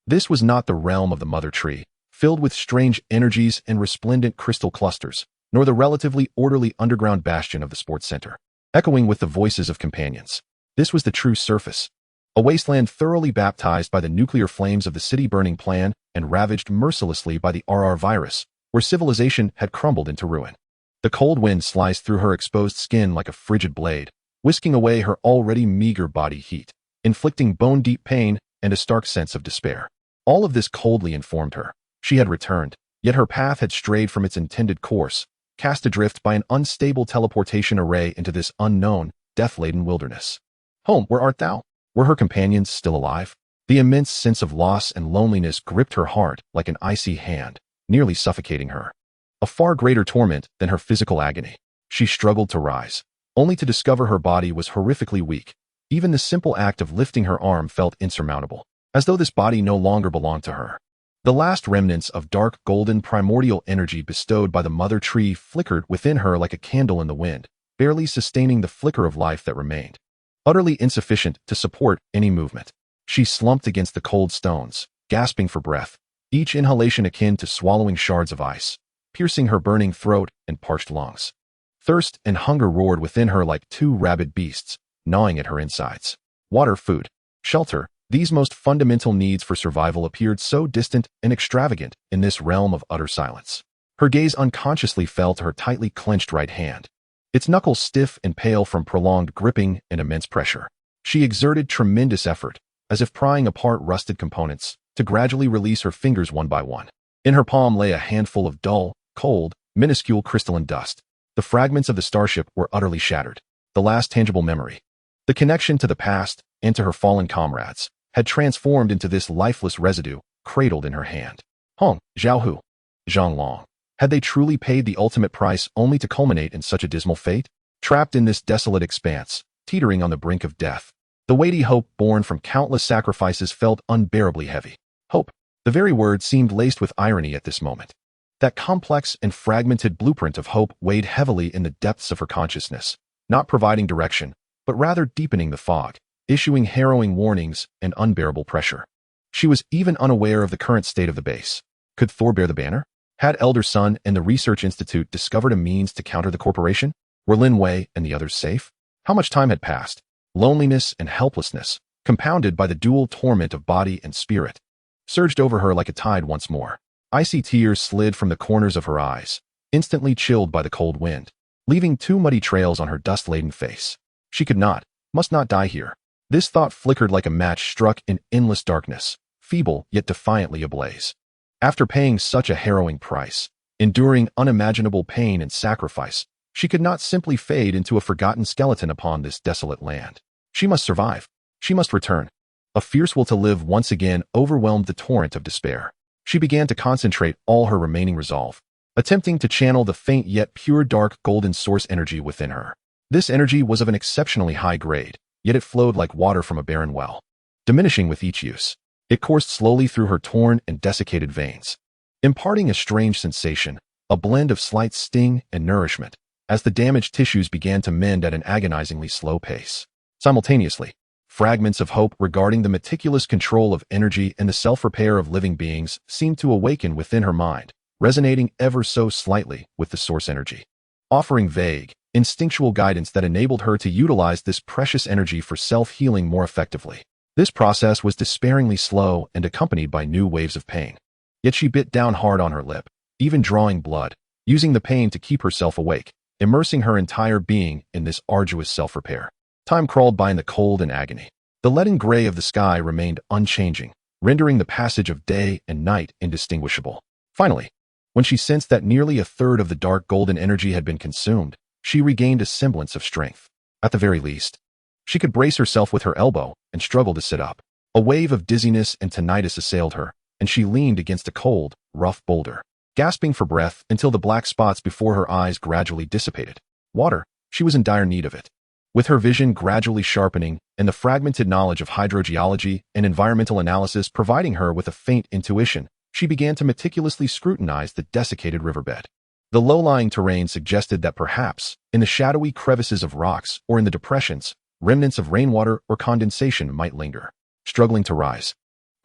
This was not the realm of the mother tree, filled with strange energies and resplendent crystal clusters, nor the relatively orderly underground bastion of the sports center, echoing with the voices of companions. This was the true surface, a wasteland thoroughly baptized by the nuclear flames of the city-burning plan and ravaged mercilessly by the RR virus, where civilization had crumbled into ruin. The cold wind sliced through her exposed skin like a frigid blade, whisking away her already meager body heat, inflicting bone-deep pain and a stark sense of despair. All of this coldly informed her. She had returned, yet her path had strayed from its intended course, cast adrift by an unstable teleportation array into this unknown, death-laden wilderness. Home, where art thou? Were her companions still alive? The immense sense of loss and loneliness gripped her heart like an icy hand, nearly suffocating her. A far greater torment than her physical agony. She struggled to rise, only to discover her body was horrifically weak. Even the simple act of lifting her arm felt insurmountable, as though this body no longer belonged to her. The last remnants of dark golden primordial energy bestowed by the mother tree flickered within her like a candle in the wind, barely sustaining the flicker of life that remained. Utterly insufficient to support any movement. She slumped against the cold stones, gasping for breath, each inhalation akin to swallowing shards of ice, piercing her burning throat and parched lungs. Thirst and hunger roared within her like two rabid beasts, gnawing at her insides. Water, food, shelter, these most fundamental needs for survival appeared so distant and extravagant in this realm of utter silence. Her gaze unconsciously fell to her tightly clenched right hand, its knuckles stiff and pale from prolonged gripping and immense pressure. She exerted tremendous effort, as if prying apart rusted components, to gradually release her fingers one by one. In her palm lay a handful of dull, cold, minuscule crystalline dust. The fragments of the starship were utterly shattered. The last tangible memory, the connection to the past and to her fallen comrades, had transformed into this lifeless residue, cradled in her hand. Hong, Zhaohu, Zhonglong. Had they truly paid the ultimate price only to culminate in such a dismal fate? Trapped in this desolate expanse, teetering on the brink of death, the weighty hope born from countless sacrifices felt unbearably heavy. Hope. The very word seemed laced with irony at this moment. That complex and fragmented blueprint of hope weighed heavily in the depths of her consciousness, not providing direction, but rather deepening the fog, issuing harrowing warnings and unbearable pressure. She was even unaware of the current state of the base. Could Thor bear the banner? Had Elder Sun and the Research Institute discovered a means to counter the corporation? Were Lin Wei and the others safe? How much time had passed? Loneliness and helplessness, compounded by the dual torment of body and spirit, surged over her like a tide once more. Icy tears slid from the corners of her eyes, instantly chilled by the cold wind, leaving two muddy trails on her dust-laden face. She could not, must not die here. This thought flickered like a match struck in endless darkness, feeble yet defiantly ablaze. After paying such a harrowing price, enduring unimaginable pain and sacrifice, she could not simply fade into a forgotten skeleton upon this desolate land. She must survive. She must return. A fierce will to live once again overwhelmed the torrent of despair. She began to concentrate all her remaining resolve, attempting to channel the faint yet pure dark golden source energy within her. This energy was of an exceptionally high grade, yet it flowed like water from a barren well, diminishing with each use. It coursed slowly through her torn and desiccated veins, imparting a strange sensation, a blend of slight sting and nourishment, as the damaged tissues began to mend at an agonizingly slow pace. Simultaneously, fragments of hope regarding the meticulous control of energy and the self-repair of living beings seemed to awaken within her mind, resonating ever so slightly with the source energy, offering vague, instinctual guidance that enabled her to utilize this precious energy for self-healing more effectively. This process was despairingly slow and accompanied by new waves of pain. Yet she bit down hard on her lip, even drawing blood, using the pain to keep herself awake, immersing her entire being in this arduous self-repair. Time crawled by in the cold and agony. The leaden gray of the sky remained unchanging, rendering the passage of day and night indistinguishable. Finally, when she sensed that nearly a third of the dark golden energy had been consumed, she regained a semblance of strength. At the very least, she could brace herself with her elbow and struggle to sit up. A wave of dizziness and tinnitus assailed her, and she leaned against a cold, rough boulder, gasping for breath until the black spots before her eyes gradually dissipated. Water, she was in dire need of it. With her vision gradually sharpening and the fragmented knowledge of hydrogeology and environmental analysis providing her with a faint intuition, she began to meticulously scrutinize the desiccated riverbed. The low-lying terrain suggested that perhaps, in the shadowy crevices of rocks or in the depressions, remnants of rainwater or condensation might linger. Struggling to rise,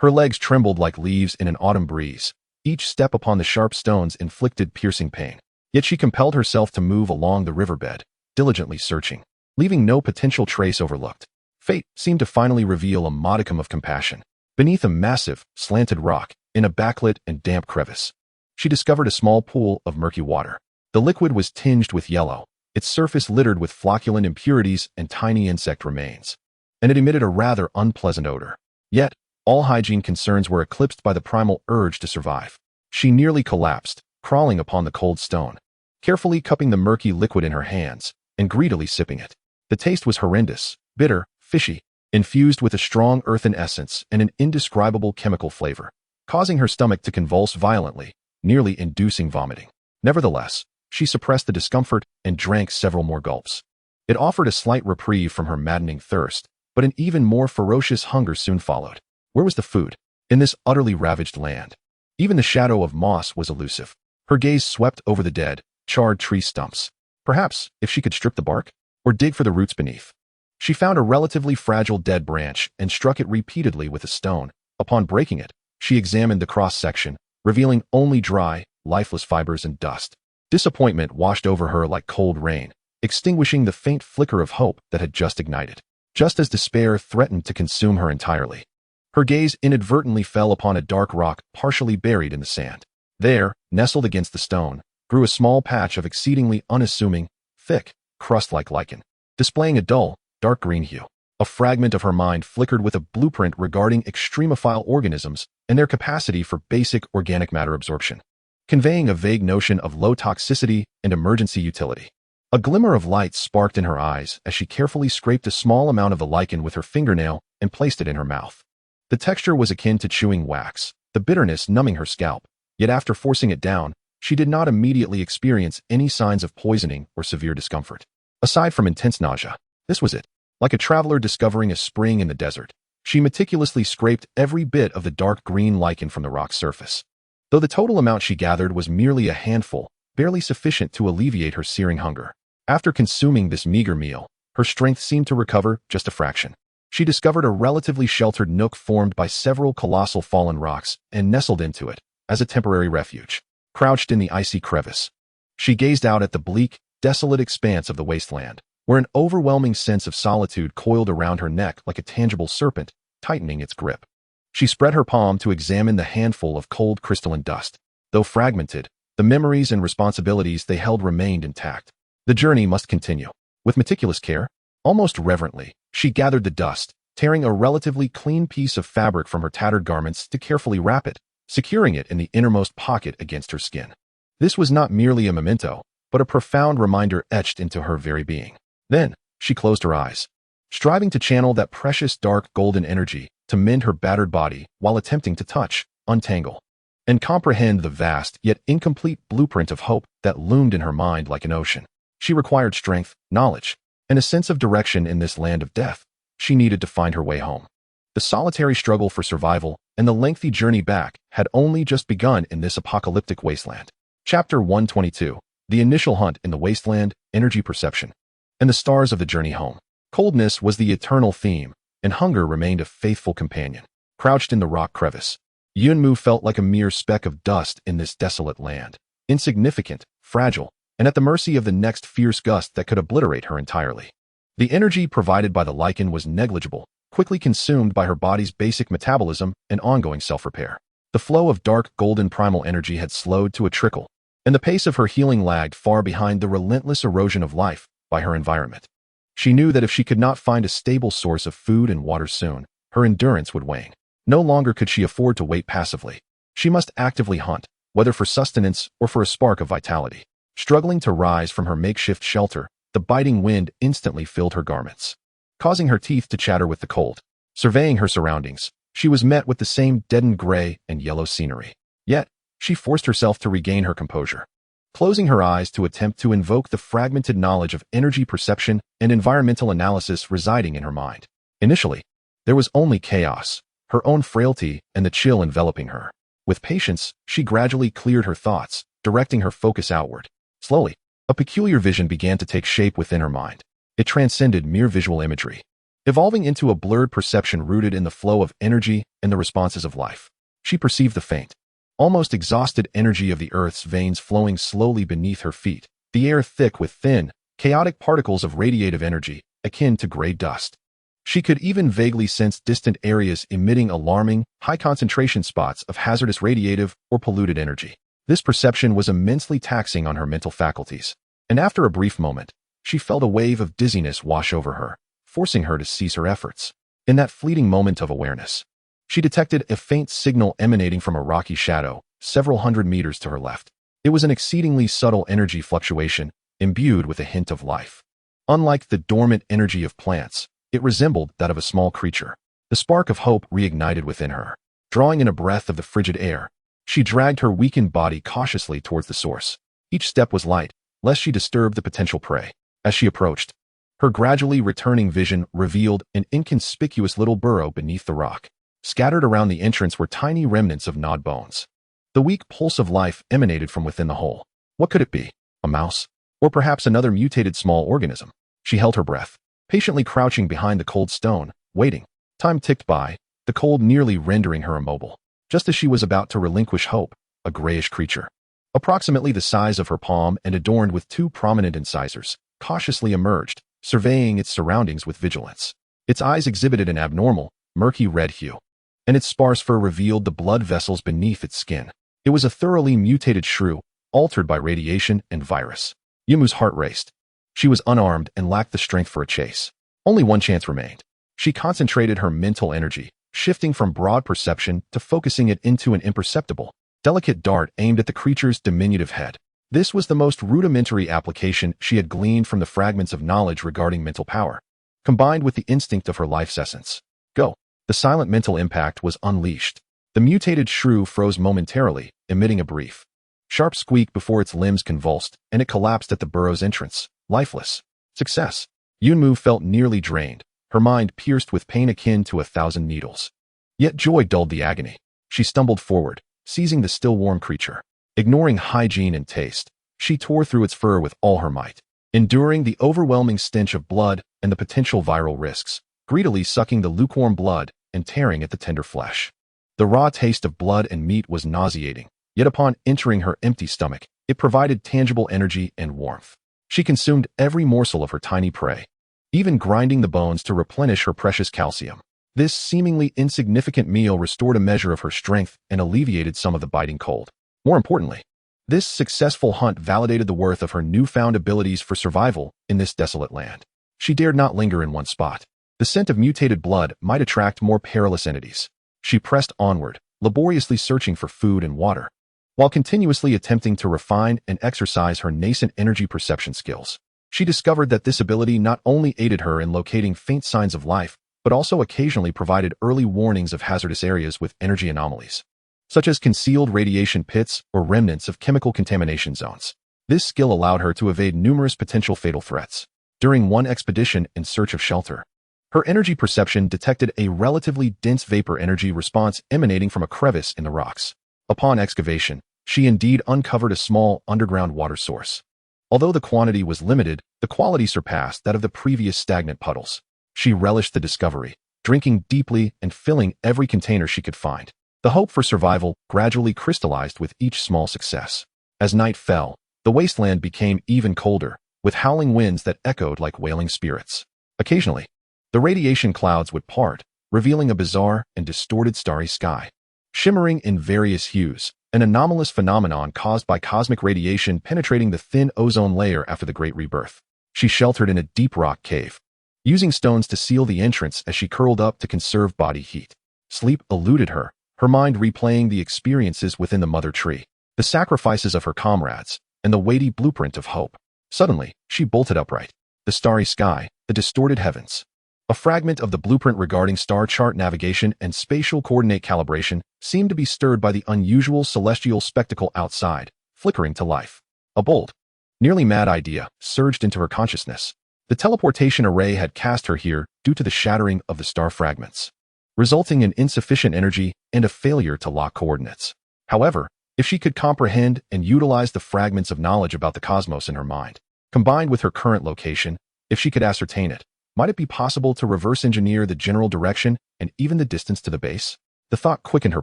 her legs trembled like leaves in an autumn breeze. Each step upon the sharp stones inflicted piercing pain. Yet she compelled herself to move along the riverbed, diligently searching, leaving no potential trace overlooked. Fate seemed to finally reveal a modicum of compassion. Beneath a massive, slanted rock, in a backlit and damp crevice, she discovered a small pool of murky water. The liquid was tinged with yellow, its surface littered with flocculent impurities and tiny insect remains, and it emitted a rather unpleasant odor. Yet, all hygiene concerns were eclipsed by the primal urge to survive. She nearly collapsed, crawling upon the cold stone, carefully cupping the murky liquid in her hands, and greedily sipping it. The taste was horrendous, bitter, fishy, infused with a strong earthen essence and an indescribable chemical flavor, causing her stomach to convulse violently, nearly inducing vomiting. Nevertheless, she suppressed the discomfort and drank several more gulps. It offered a slight reprieve from her maddening thirst, but an even more ferocious hunger soon followed. Where was the food? In this utterly ravaged land. Even the shadow of moss was elusive. Her gaze swept over the dead, charred tree stumps. Perhaps, if she could strip the bark, or dig for the roots beneath. She found a relatively fragile dead branch and struck it repeatedly with a stone. Upon breaking it, she examined the cross-section, revealing only dry, lifeless fibers and dust. Disappointment washed over her like cold rain, extinguishing the faint flicker of hope that had just ignited. Just as despair threatened to consume her entirely, her gaze inadvertently fell upon a dark rock partially buried in the sand. There, nestled against the stone, grew a small patch of exceedingly unassuming, thick, crust-like lichen, displaying a dull, dark green hue. A fragment of her mind flickered with a blueprint regarding extremophile organisms and their capacity for basic organic matter absorption, conveying a vague notion of low toxicity and emergency utility. A glimmer of light sparked in her eyes as she carefully scraped a small amount of the lichen with her fingernail and placed it in her mouth. The texture was akin to chewing wax, the bitterness numbing her scalp, yet after forcing it down, she did not immediately experience any signs of poisoning or severe discomfort. Aside from intense nausea, this was it. Like a traveler discovering a spring in the desert, she meticulously scraped every bit of the dark green lichen from the rock's surface. Though the total amount she gathered was merely a handful, barely sufficient to alleviate her searing hunger. After consuming this meager meal, her strength seemed to recover just a fraction. She discovered a relatively sheltered nook formed by several colossal fallen rocks and nestled into it, as a temporary refuge. Crouched in the icy crevice, she gazed out at the bleak, desolate expanse of the wasteland, where an overwhelming sense of solitude coiled around her neck like a tangible serpent, tightening its grip. She spread her palm to examine the handful of cold crystalline dust. Though fragmented, the memories and responsibilities they held remained intact. The journey must continue. With meticulous care, almost reverently, she gathered the dust, tearing a relatively clean piece of fabric from her tattered garments to carefully wrap it, securing it in the innermost pocket against her skin. This was not merely a memento, but a profound reminder etched into her very being. Then, she closed her eyes, striving to channel that precious dark golden energy to mend her battered body while attempting to touch, untangle, and comprehend the vast yet incomplete blueprint of hope that loomed in her mind like an ocean. She required strength, knowledge, and a sense of direction in this land of death. She needed to find her way home. The solitary struggle for survival and the lengthy journey back had only just begun in this apocalyptic wasteland. Chapter 122, The Initial Hunt in the Wasteland, Energy Perception, and the Stars of the Journey Home. Coldness was the eternal theme, and hunger remained a faithful companion. Crouched in the rock crevice, Yunmu felt like a mere speck of dust in this desolate land, insignificant, fragile, and at the mercy of the next fierce gust that could obliterate her entirely. The energy provided by the lichen was negligible, quickly consumed by her body's basic metabolism and ongoing self-repair. The flow of dark golden primal energy had slowed to a trickle, and the pace of her healing lagged far behind the relentless erosion of life by her environment. She knew that if she could not find a stable source of food and water soon, her endurance would wane. No longer could she afford to wait passively. She must actively hunt, whether for sustenance or for a spark of vitality. Struggling to rise from her makeshift shelter, the biting wind instantly filled her garments, causing her teeth to chatter with the cold. Surveying her surroundings, she was met with the same deadened gray and yellow scenery. Yet, she forced herself to regain her composure, closing her eyes to attempt to invoke the fragmented knowledge of energy perception and environmental analysis residing in her mind. Initially, there was only chaos, her own frailty, and the chill enveloping her. With patience, she gradually cleared her thoughts, directing her focus outward. Slowly, a peculiar vision began to take shape within her mind. It transcended mere visual imagery, evolving into a blurred perception rooted in the flow of energy and the responses of life. She perceived the faint, almost exhausted energy of the Earth's veins flowing slowly beneath her feet, the air thick with thin, chaotic particles of radiative energy, akin to gray dust. She could even vaguely sense distant areas emitting alarming, high-concentration spots of hazardous radiative or polluted energy. This perception was immensely taxing on her mental faculties, and after a brief moment, she felt a wave of dizziness wash over her, forcing her to cease her efforts. In that fleeting moment of awareness, she detected a faint signal emanating from a rocky shadow, several hundred meters to her left. It was an exceedingly subtle energy fluctuation, imbued with a hint of life. Unlike the dormant energy of plants, It resembled that of a small creature. The spark of hope reignited within her. Drawing in a breath of the frigid air, she dragged her weakened body cautiously towards the source. Each step was light, lest she disturb the potential prey. As she approached, her gradually returning vision revealed an inconspicuous little burrow beneath the rock. Scattered around the entrance were tiny remnants of gnawed bones. The weak pulse of life emanated from within the hole. What could it be? A mouse? Or perhaps another mutated small organism? She held her breath, patiently crouching behind the cold stone, waiting. Time ticked by, the cold nearly rendering her immobile. Just as she was about to relinquish hope, a grayish creature, approximately the size of her palm and adorned with two prominent incisors, cautiously emerged, surveying its surroundings with vigilance. Its eyes exhibited an abnormal, murky red hue, and its sparse fur revealed the blood vessels beneath its skin. It was a thoroughly mutated shrew, altered by radiation and virus. Yumu's heart raced. She was unarmed and lacked the strength for a chase. Only one chance remained. She concentrated her mental energy, shifting from broad perception to focusing it into an imperceptible, delicate dart aimed at the creature's diminutive head. This was the most rudimentary application she had gleaned from the fragments of knowledge regarding mental power, combined with the instinct of her life's essence. Go. The silent mental impact was unleashed. The mutated shrew froze momentarily, emitting a brief, sharp squeak before its limbs convulsed, and it collapsed at the burrow's entrance, lifeless. Success. Yunmu felt nearly drained, her mind pierced with pain akin to 1,000 needles. Yet joy dulled the agony. She stumbled forward, seizing the still warm creature. Ignoring hygiene and taste, she tore through its fur with all her might, enduring the overwhelming stench of blood and the potential viral risks, greedily sucking the lukewarm blood and tearing at the tender flesh. The raw taste of blood and meat was nauseating, yet upon entering her empty stomach, it provided tangible energy and warmth. She consumed every morsel of her tiny prey, even grinding the bones to replenish her precious calcium. This seemingly insignificant meal restored a measure of her strength and alleviated some of the biting cold. More importantly, this successful hunt validated the worth of her newfound abilities for survival in this desolate land. She dared not linger in one spot. The scent of mutated blood might attract more perilous entities. She pressed onward, laboriously searching for food and water, while continuously attempting to refine and exercise her nascent energy perception skills. She discovered that this ability not only aided her in locating faint signs of life, but also occasionally provided early warnings of hazardous areas with energy anomalies, such as concealed radiation pits or remnants of chemical contamination zones. This skill allowed her to evade numerous potential fatal threats. During one expedition in search of shelter, her energy perception detected a relatively dense vapor energy response emanating from a crevice in the rocks. Upon excavation, she indeed uncovered a small underground water source. Although the quantity was limited, the quality surpassed that of the previous stagnant puddles. She relished the discovery, drinking deeply and filling every container she could find. The hope for survival gradually crystallized with each small success. As night fell, the wasteland became even colder, with howling winds that echoed like wailing spirits. Occasionally, the radiation clouds would part, revealing a bizarre and distorted starry sky, shimmering in various hues, an anomalous phenomenon caused by cosmic radiation penetrating the thin ozone layer after the Great Rebirth. She sheltered in a deep rock cave, using stones to seal the entrance as she curled up to conserve body heat. Sleep eluded her, her mind replaying the experiences within the mother tree, the sacrifices of her comrades, and the weighty blueprint of hope. Suddenly, she bolted upright. The starry sky, the distorted heavens, a fragment of the blueprint regarding star chart navigation and spatial coordinate calibration seemed to be stirred by the unusual celestial spectacle outside, flickering to life. A bold, nearly mad idea surged into her consciousness. The teleportation array had cast her here due to the shattering of the star fragments, resulting in insufficient energy and a failure to lock coordinates. However, if she could comprehend and utilize the fragments of knowledge about the cosmos in her mind, combined with her current location, if she could ascertain it, might it be possible to reverse engineer the general direction and even the distance to the base? The thought quickened her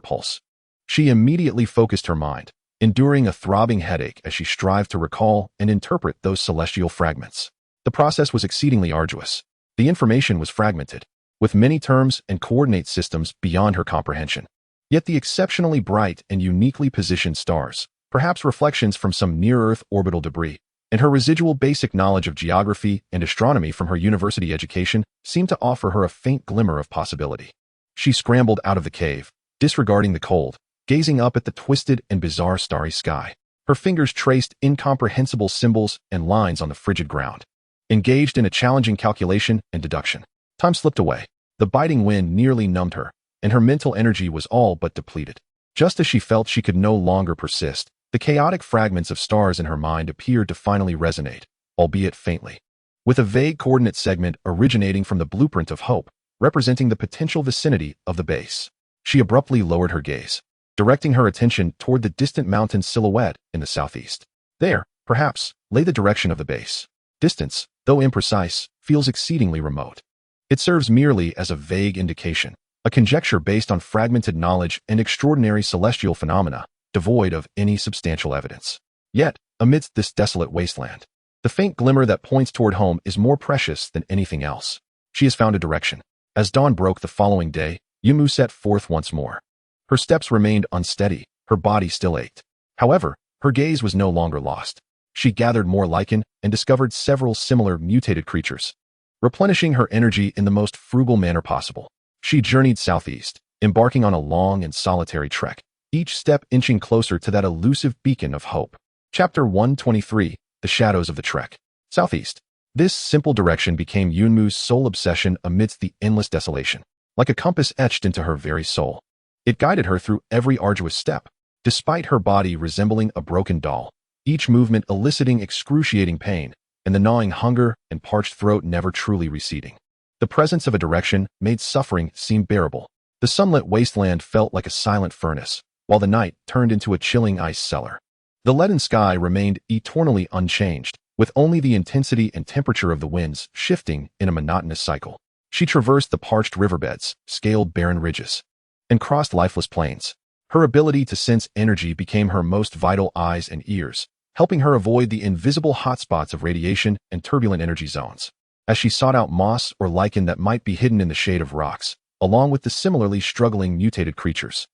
pulse. She immediately focused her mind, enduring a throbbing headache as she strived to recall and interpret those celestial fragments. The process was exceedingly arduous. The information was fragmented, with many terms and coordinate systems beyond her comprehension. Yet the exceptionally bright and uniquely positioned stars, perhaps reflections from some near-Earth orbital debris, and her residual basic knowledge of geography and astronomy from her university education seemed to offer her a faint glimmer of possibility. She scrambled out of the cave, disregarding the cold, gazing up at the twisted and bizarre starry sky. Her fingers traced incomprehensible symbols and lines on the frigid ground, engaged in a challenging calculation and deduction. Time slipped away. The biting wind nearly numbed her, and her mental energy was all but depleted. Just as she felt she could no longer persist, the chaotic fragments of stars in her mind appeared to finally resonate, albeit faintly, with a vague coordinate segment originating from the blueprint of hope, representing the potential vicinity of the base. She abruptly lowered her gaze, directing her attention toward the distant mountain silhouette in the southeast. There, perhaps, lay the direction of the base. Distance, though imprecise, feels exceedingly remote. It serves merely as a vague indication, a conjecture based on fragmented knowledge and extraordinary celestial phenomena, devoid of any substantial evidence. Yet, amidst this desolate wasteland, the faint glimmer that points toward home is more precious than anything else. She has found a direction. As dawn broke the following day, Yumu set forth once more. Her steps remained unsteady, her body still ached. However, her gaze was no longer lost. She gathered more lichen and discovered several similar mutated creatures. Replenishing her energy in the most frugal manner possible, she journeyed southeast, embarking on a long and solitary trek, each step inching closer to that elusive beacon of hope. Chapter 123, The Shadows of the Trek. Southeast. This simple direction became Yunmu's sole obsession amidst the endless desolation, like a compass etched into her very soul. It guided her through every arduous step, despite her body resembling a broken doll, each movement eliciting excruciating pain, and the gnawing hunger and parched throat never truly receding. The presence of a direction made suffering seem bearable. The sunlit wasteland felt like a silent furnace, while the night turned into a chilling ice cellar. The leaden sky remained eternally unchanged, with only the intensity and temperature of the winds shifting in a monotonous cycle. She traversed the parched riverbeds, scaled barren ridges, and crossed lifeless plains. Her ability to sense energy became her most vital eyes and ears, helping her avoid the invisible hotspots of radiation and turbulent energy zones. As she sought out moss or lichen that might be hidden in the shade of rocks, along with the similarly struggling mutated creatures,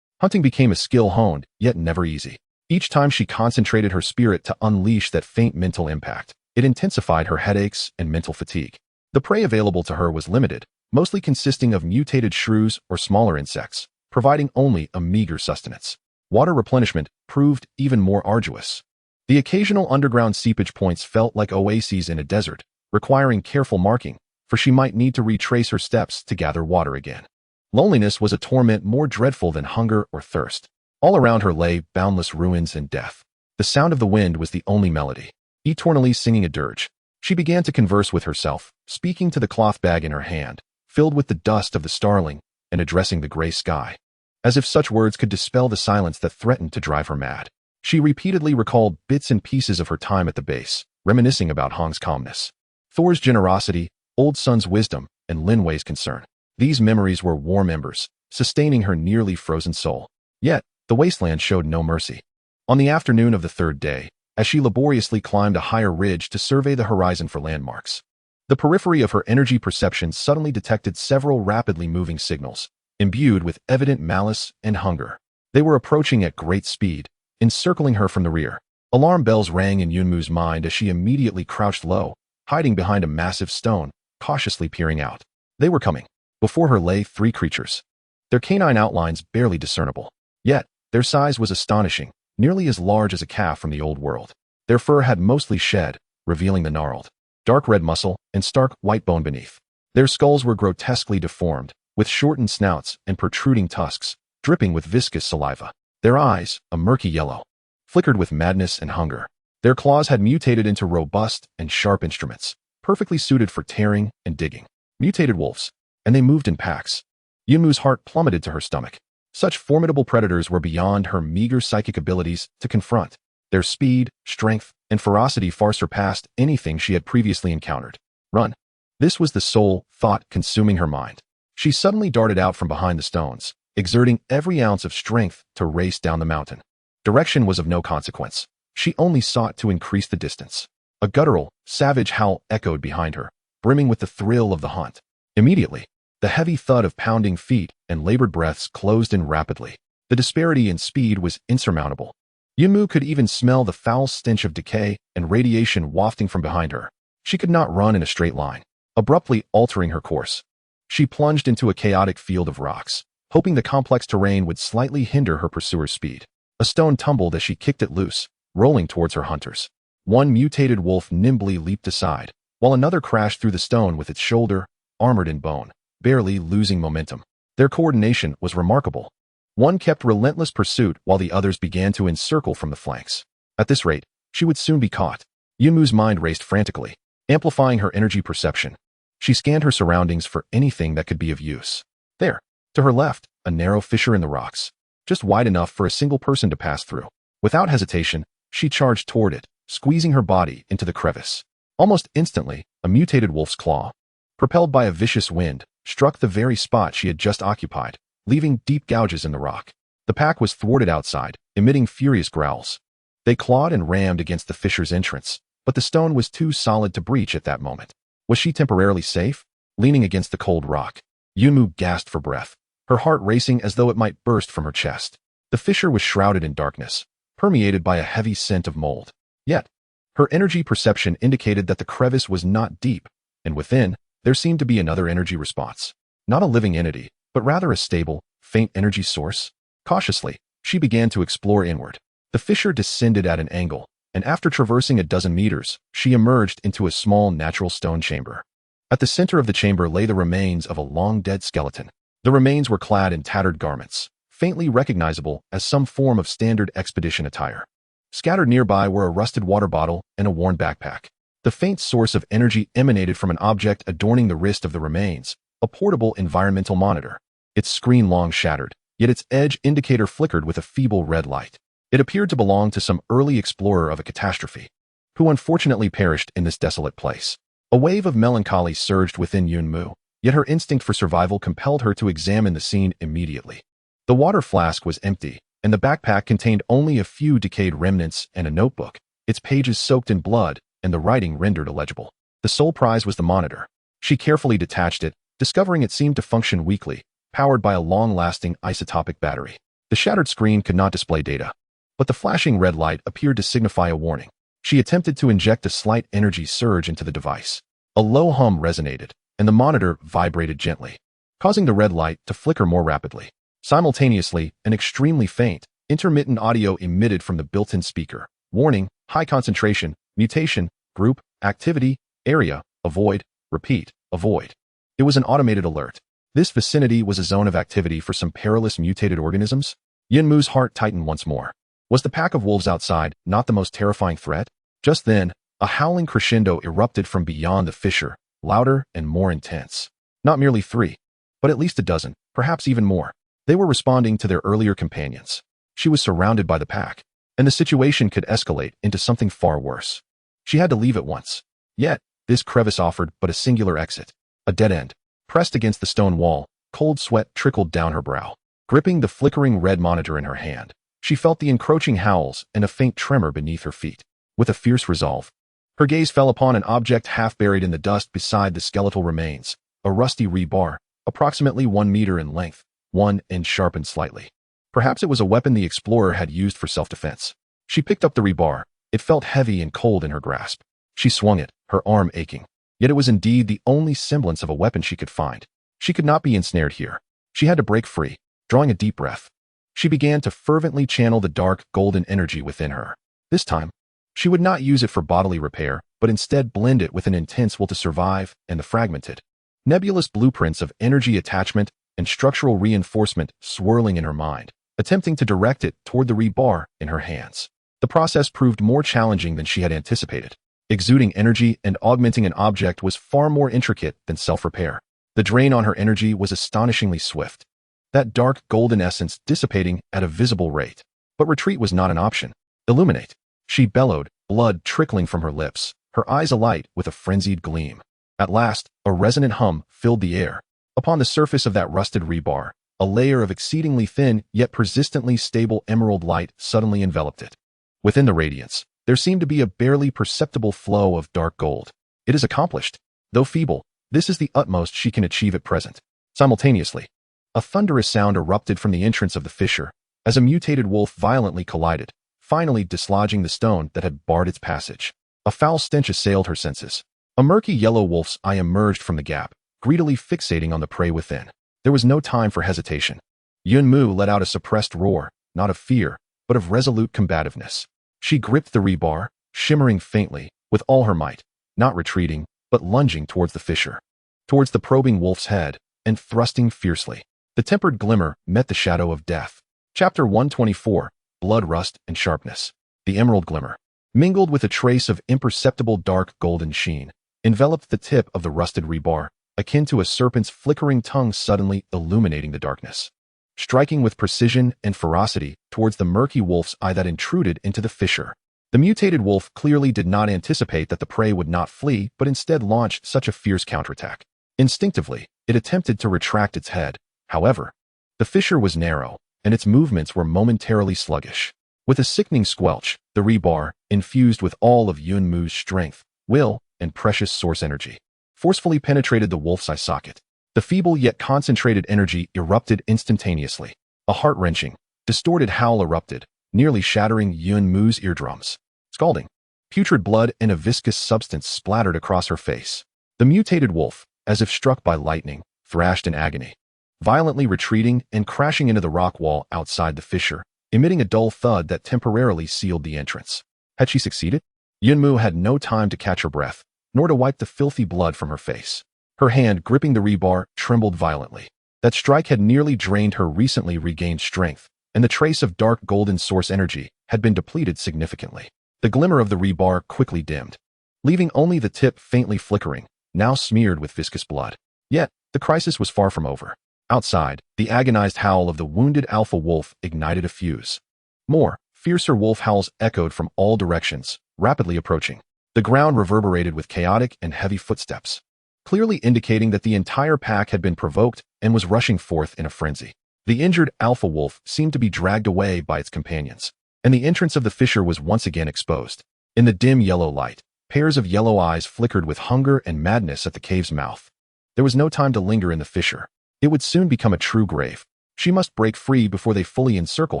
hunting became a skill honed, yet never easy. Each time she concentrated her spirit to unleash that faint mental impact, it intensified her headaches and mental fatigue. The prey available to her was limited, mostly consisting of mutated shrews or smaller insects, providing only a meager sustenance. Water replenishment proved even more arduous. The occasional underground seepage points felt like oases in a desert, requiring careful marking, for she might need to retrace her steps to gather water again. Loneliness was a torment more dreadful than hunger or thirst. All around her lay boundless ruins and death. The sound of the wind was the only melody, eternally singing a dirge. She began to converse with herself, speaking to the cloth bag in her hand, filled with the dust of the starling, and addressing the gray sky. As if such words could dispel the silence that threatened to drive her mad. She repeatedly recalled bits and pieces of her time at the base, reminiscing about Hong's calmness, Thor's generosity, Old Sun's wisdom, and Lin Wei's concern. These memories were warm embers, sustaining her nearly frozen soul. Yet, the wasteland showed no mercy. On the afternoon of the third day, as she laboriously climbed a higher ridge to survey the horizon for landmarks, the periphery of her energy perception suddenly detected several rapidly moving signals, imbued with evident malice and hunger. They were approaching at great speed, encircling her from the rear. Alarm bells rang in Yunmu's mind as she immediately crouched low, hiding behind a massive stone, cautiously peering out. They were coming. Before her lay three creatures, their canine outlines barely discernible. Yet, their size was astonishing, nearly as large as a calf from the old world. Their fur had mostly shed, revealing the gnarled, dark red muscle and stark white bone beneath. Their skulls were grotesquely deformed, with shortened snouts and protruding tusks, dripping with viscous saliva. Their eyes, a murky yellow, flickered with madness and hunger. Their claws had mutated into robust and sharp instruments, perfectly suited for tearing and digging. Mutated wolves, and they moved in packs. Yunmu's heart plummeted to her stomach. Such formidable predators were beyond her meager psychic abilities to confront. Their speed, strength, and ferocity far surpassed anything she had previously encountered. Run. This was the sole thought consuming her mind. She suddenly darted out from behind the stones, exerting every ounce of strength to race down the mountain. Direction was of no consequence. She only sought to increase the distance. A guttural, savage howl echoed behind her, brimming with the thrill of the hunt. Immediately, the heavy thud of pounding feet and labored breaths closed in rapidly. The disparity in speed was insurmountable. Yunmu could even smell the foul stench of decay and radiation wafting from behind her. She could not run in a straight line, abruptly altering her course. She plunged into a chaotic field of rocks, hoping the complex terrain would slightly hinder her pursuer's speed. A stone tumbled as she kicked it loose, rolling towards her hunters. One mutated wolf nimbly leaped aside, while another crashed through the stone with its shoulder, armored in bone, barely losing momentum. Their coordination was remarkable. One kept relentless pursuit while the others began to encircle from the flanks. At this rate, she would soon be caught. Yunmu's mind raced frantically, amplifying her energy perception. She scanned her surroundings for anything that could be of use. There, to her left, a narrow fissure in the rocks, just wide enough for a single person to pass through. Without hesitation, she charged toward it, squeezing her body into the crevice. Almost instantly, a mutated wolf's claw, propelled by a vicious wind, struck the very spot she had just occupied, leaving deep gouges in the rock. The pack was thwarted outside, emitting furious growls. They clawed and rammed against the fissure's entrance, but the stone was too solid to breach at that moment. Was she temporarily safe? Leaning against the cold rock, Yunmu gasped for breath, her heart racing as though it might burst from her chest. The fissure was shrouded in darkness, permeated by a heavy scent of mold. Yet, her energy perception indicated that the crevice was not deep, and within, there seemed to be another energy response. Not a living entity, but rather a stable, faint energy source. Cautiously, she began to explore inward. The fissure descended at an angle, and after traversing a dozen meters, she emerged into a small natural stone chamber. At the center of the chamber lay the remains of a long-dead skeleton. The remains were clad in tattered garments, faintly recognizable as some form of standard expedition attire. Scattered nearby were a rusted water bottle and a worn backpack. The faint source of energy emanated from an object adorning the wrist of the remains, a portable environmental monitor. Its screen long shattered, yet its edge indicator flickered with a feeble red light. It appeared to belong to some early explorer of a catastrophe, who unfortunately perished in this desolate place. A wave of melancholy surged within Yunmu, yet her instinct for survival compelled her to examine the scene immediately. The water flask was empty, and the backpack contained only a few decayed remnants and a notebook, its pages soaked in blood and the writing rendered illegible. The sole prize was the monitor. She carefully detached it, discovering it seemed to function weakly, powered by a long-lasting isotopic battery. The shattered screen could not display data, but the flashing red light appeared to signify a warning. She attempted to inject a slight energy surge into the device. A low hum resonated, and the monitor vibrated gently, causing the red light to flicker more rapidly. Simultaneously, an extremely faint, intermittent audio emitted from the built-in speaker. Warning, high concentration, mutation, group, activity, area, avoid, repeat, avoid. It was an automated alert. This vicinity was a zone of activity for some perilous mutated organisms. Yunmu's heart tightened once more. Was the pack of wolves outside not the most terrifying threat? Just then, a howling crescendo erupted from beyond the fissure, louder and more intense. Not merely 3, but at least a dozen, perhaps even more. They were responding to their earlier companions. She was surrounded by the pack, and the situation could escalate into something far worse. She had to leave at once. Yet, this crevice offered but a singular exit. A dead end. Pressed against the stone wall, cold sweat trickled down her brow. Gripping the flickering red monitor in her hand, she felt the encroaching howls and a faint tremor beneath her feet. With a fierce resolve, her gaze fell upon an object half buried in the dust beside the skeletal remains, a rusty rebar, approximately 1 meter in length, one end sharpened slightly. Perhaps it was a weapon the explorer had used for self-defense. She picked up the rebar. It felt heavy and cold in her grasp. She swung it, her arm aching. Yet it was indeed the only semblance of a weapon she could find. She could not be ensnared here. She had to break free. Drawing a deep breath, she began to fervently channel the dark, golden energy within her. This time, she would not use it for bodily repair, but instead blend it with an intense will to survive and the fragmented, nebulous blueprints of energy attachment and structural reinforcement swirling in her mind, attempting to direct it toward the rebar in her hands. The process proved more challenging than she had anticipated. Exuding energy and augmenting an object was far more intricate than self-repair. The drain on her energy was astonishingly swift, that dark golden essence dissipating at a visible rate. But retreat was not an option. Illuminate. She bellowed, blood trickling from her lips, her eyes alight with a frenzied gleam. At last, a resonant hum filled the air. Upon the surface of that rusted rebar, a layer of exceedingly thin yet persistently stable emerald light suddenly enveloped it. Within the radiance, there seemed to be a barely perceptible flow of dark gold. It is accomplished. Though feeble, this is the utmost she can achieve at present. Simultaneously, a thunderous sound erupted from the entrance of the fissure, as a mutated wolf violently collided, finally dislodging the stone that had barred its passage. A foul stench assailed her senses. A murky yellow wolf's eye emerged from the gap, greedily fixating on the prey within. There was no time for hesitation. Yunmu let out a suppressed roar, not of fear, but of resolute combativeness. She gripped the rebar, shimmering faintly, with all her might, not retreating, but lunging towards the fissure. towards the probing wolf's head, and thrusting fiercely. The tempered glimmer met the shadow of death. Chapter 124, Blood Rust and Sharpness. The emerald glimmer, mingled with a trace of imperceptible dark golden sheen, enveloped the tip of the rusted rebar, akin to a serpent's flickering tongue suddenly illuminating the darkness, striking with precision and ferocity towards the murky wolf's eye that intruded into the fissure. The mutated wolf clearly did not anticipate that the prey would not flee, but instead launched such a fierce counterattack. Instinctively, it attempted to retract its head. However, the fissure was narrow, and its movements were momentarily sluggish. With a sickening squelch, the rebar, infused with all of Yunmu's strength, will, and precious source energy, forcefully penetrated the wolf's eye socket. The feeble yet concentrated energy erupted instantaneously. A heart-wrenching, distorted howl erupted, nearly shattering Yunmu's eardrums. Scalding, putrid blood and a viscous substance splattered across her face. The mutated wolf, as if struck by lightning, thrashed in agony, violently retreating and crashing into the rock wall outside the fissure, emitting a dull thud that temporarily sealed the entrance. Had she succeeded? Yunmu had no time to catch her breath, nor to wipe the filthy blood from her face. Her hand gripping the rebar trembled violently. That strike had nearly drained her recently regained strength, and the trace of dark golden source energy had been depleted significantly. The glimmer of the rebar quickly dimmed, leaving only the tip faintly flickering, now smeared with viscous blood. Yet, the crisis was far from over. Outside, the agonized howl of the wounded alpha wolf ignited a fuse. More, fiercer wolf howls echoed from all directions, rapidly approaching. The ground reverberated with chaotic and heavy footsteps, clearly indicating that the entire pack had been provoked and was rushing forth in a frenzy. The injured alpha wolf seemed to be dragged away by its companions, and the entrance of the fissure was once again exposed. In the dim yellow light, pairs of yellow eyes flickered with hunger and madness at the cave's mouth. There was no time to linger in the fissure. It would soon become a true grave. She must break free before they fully encircle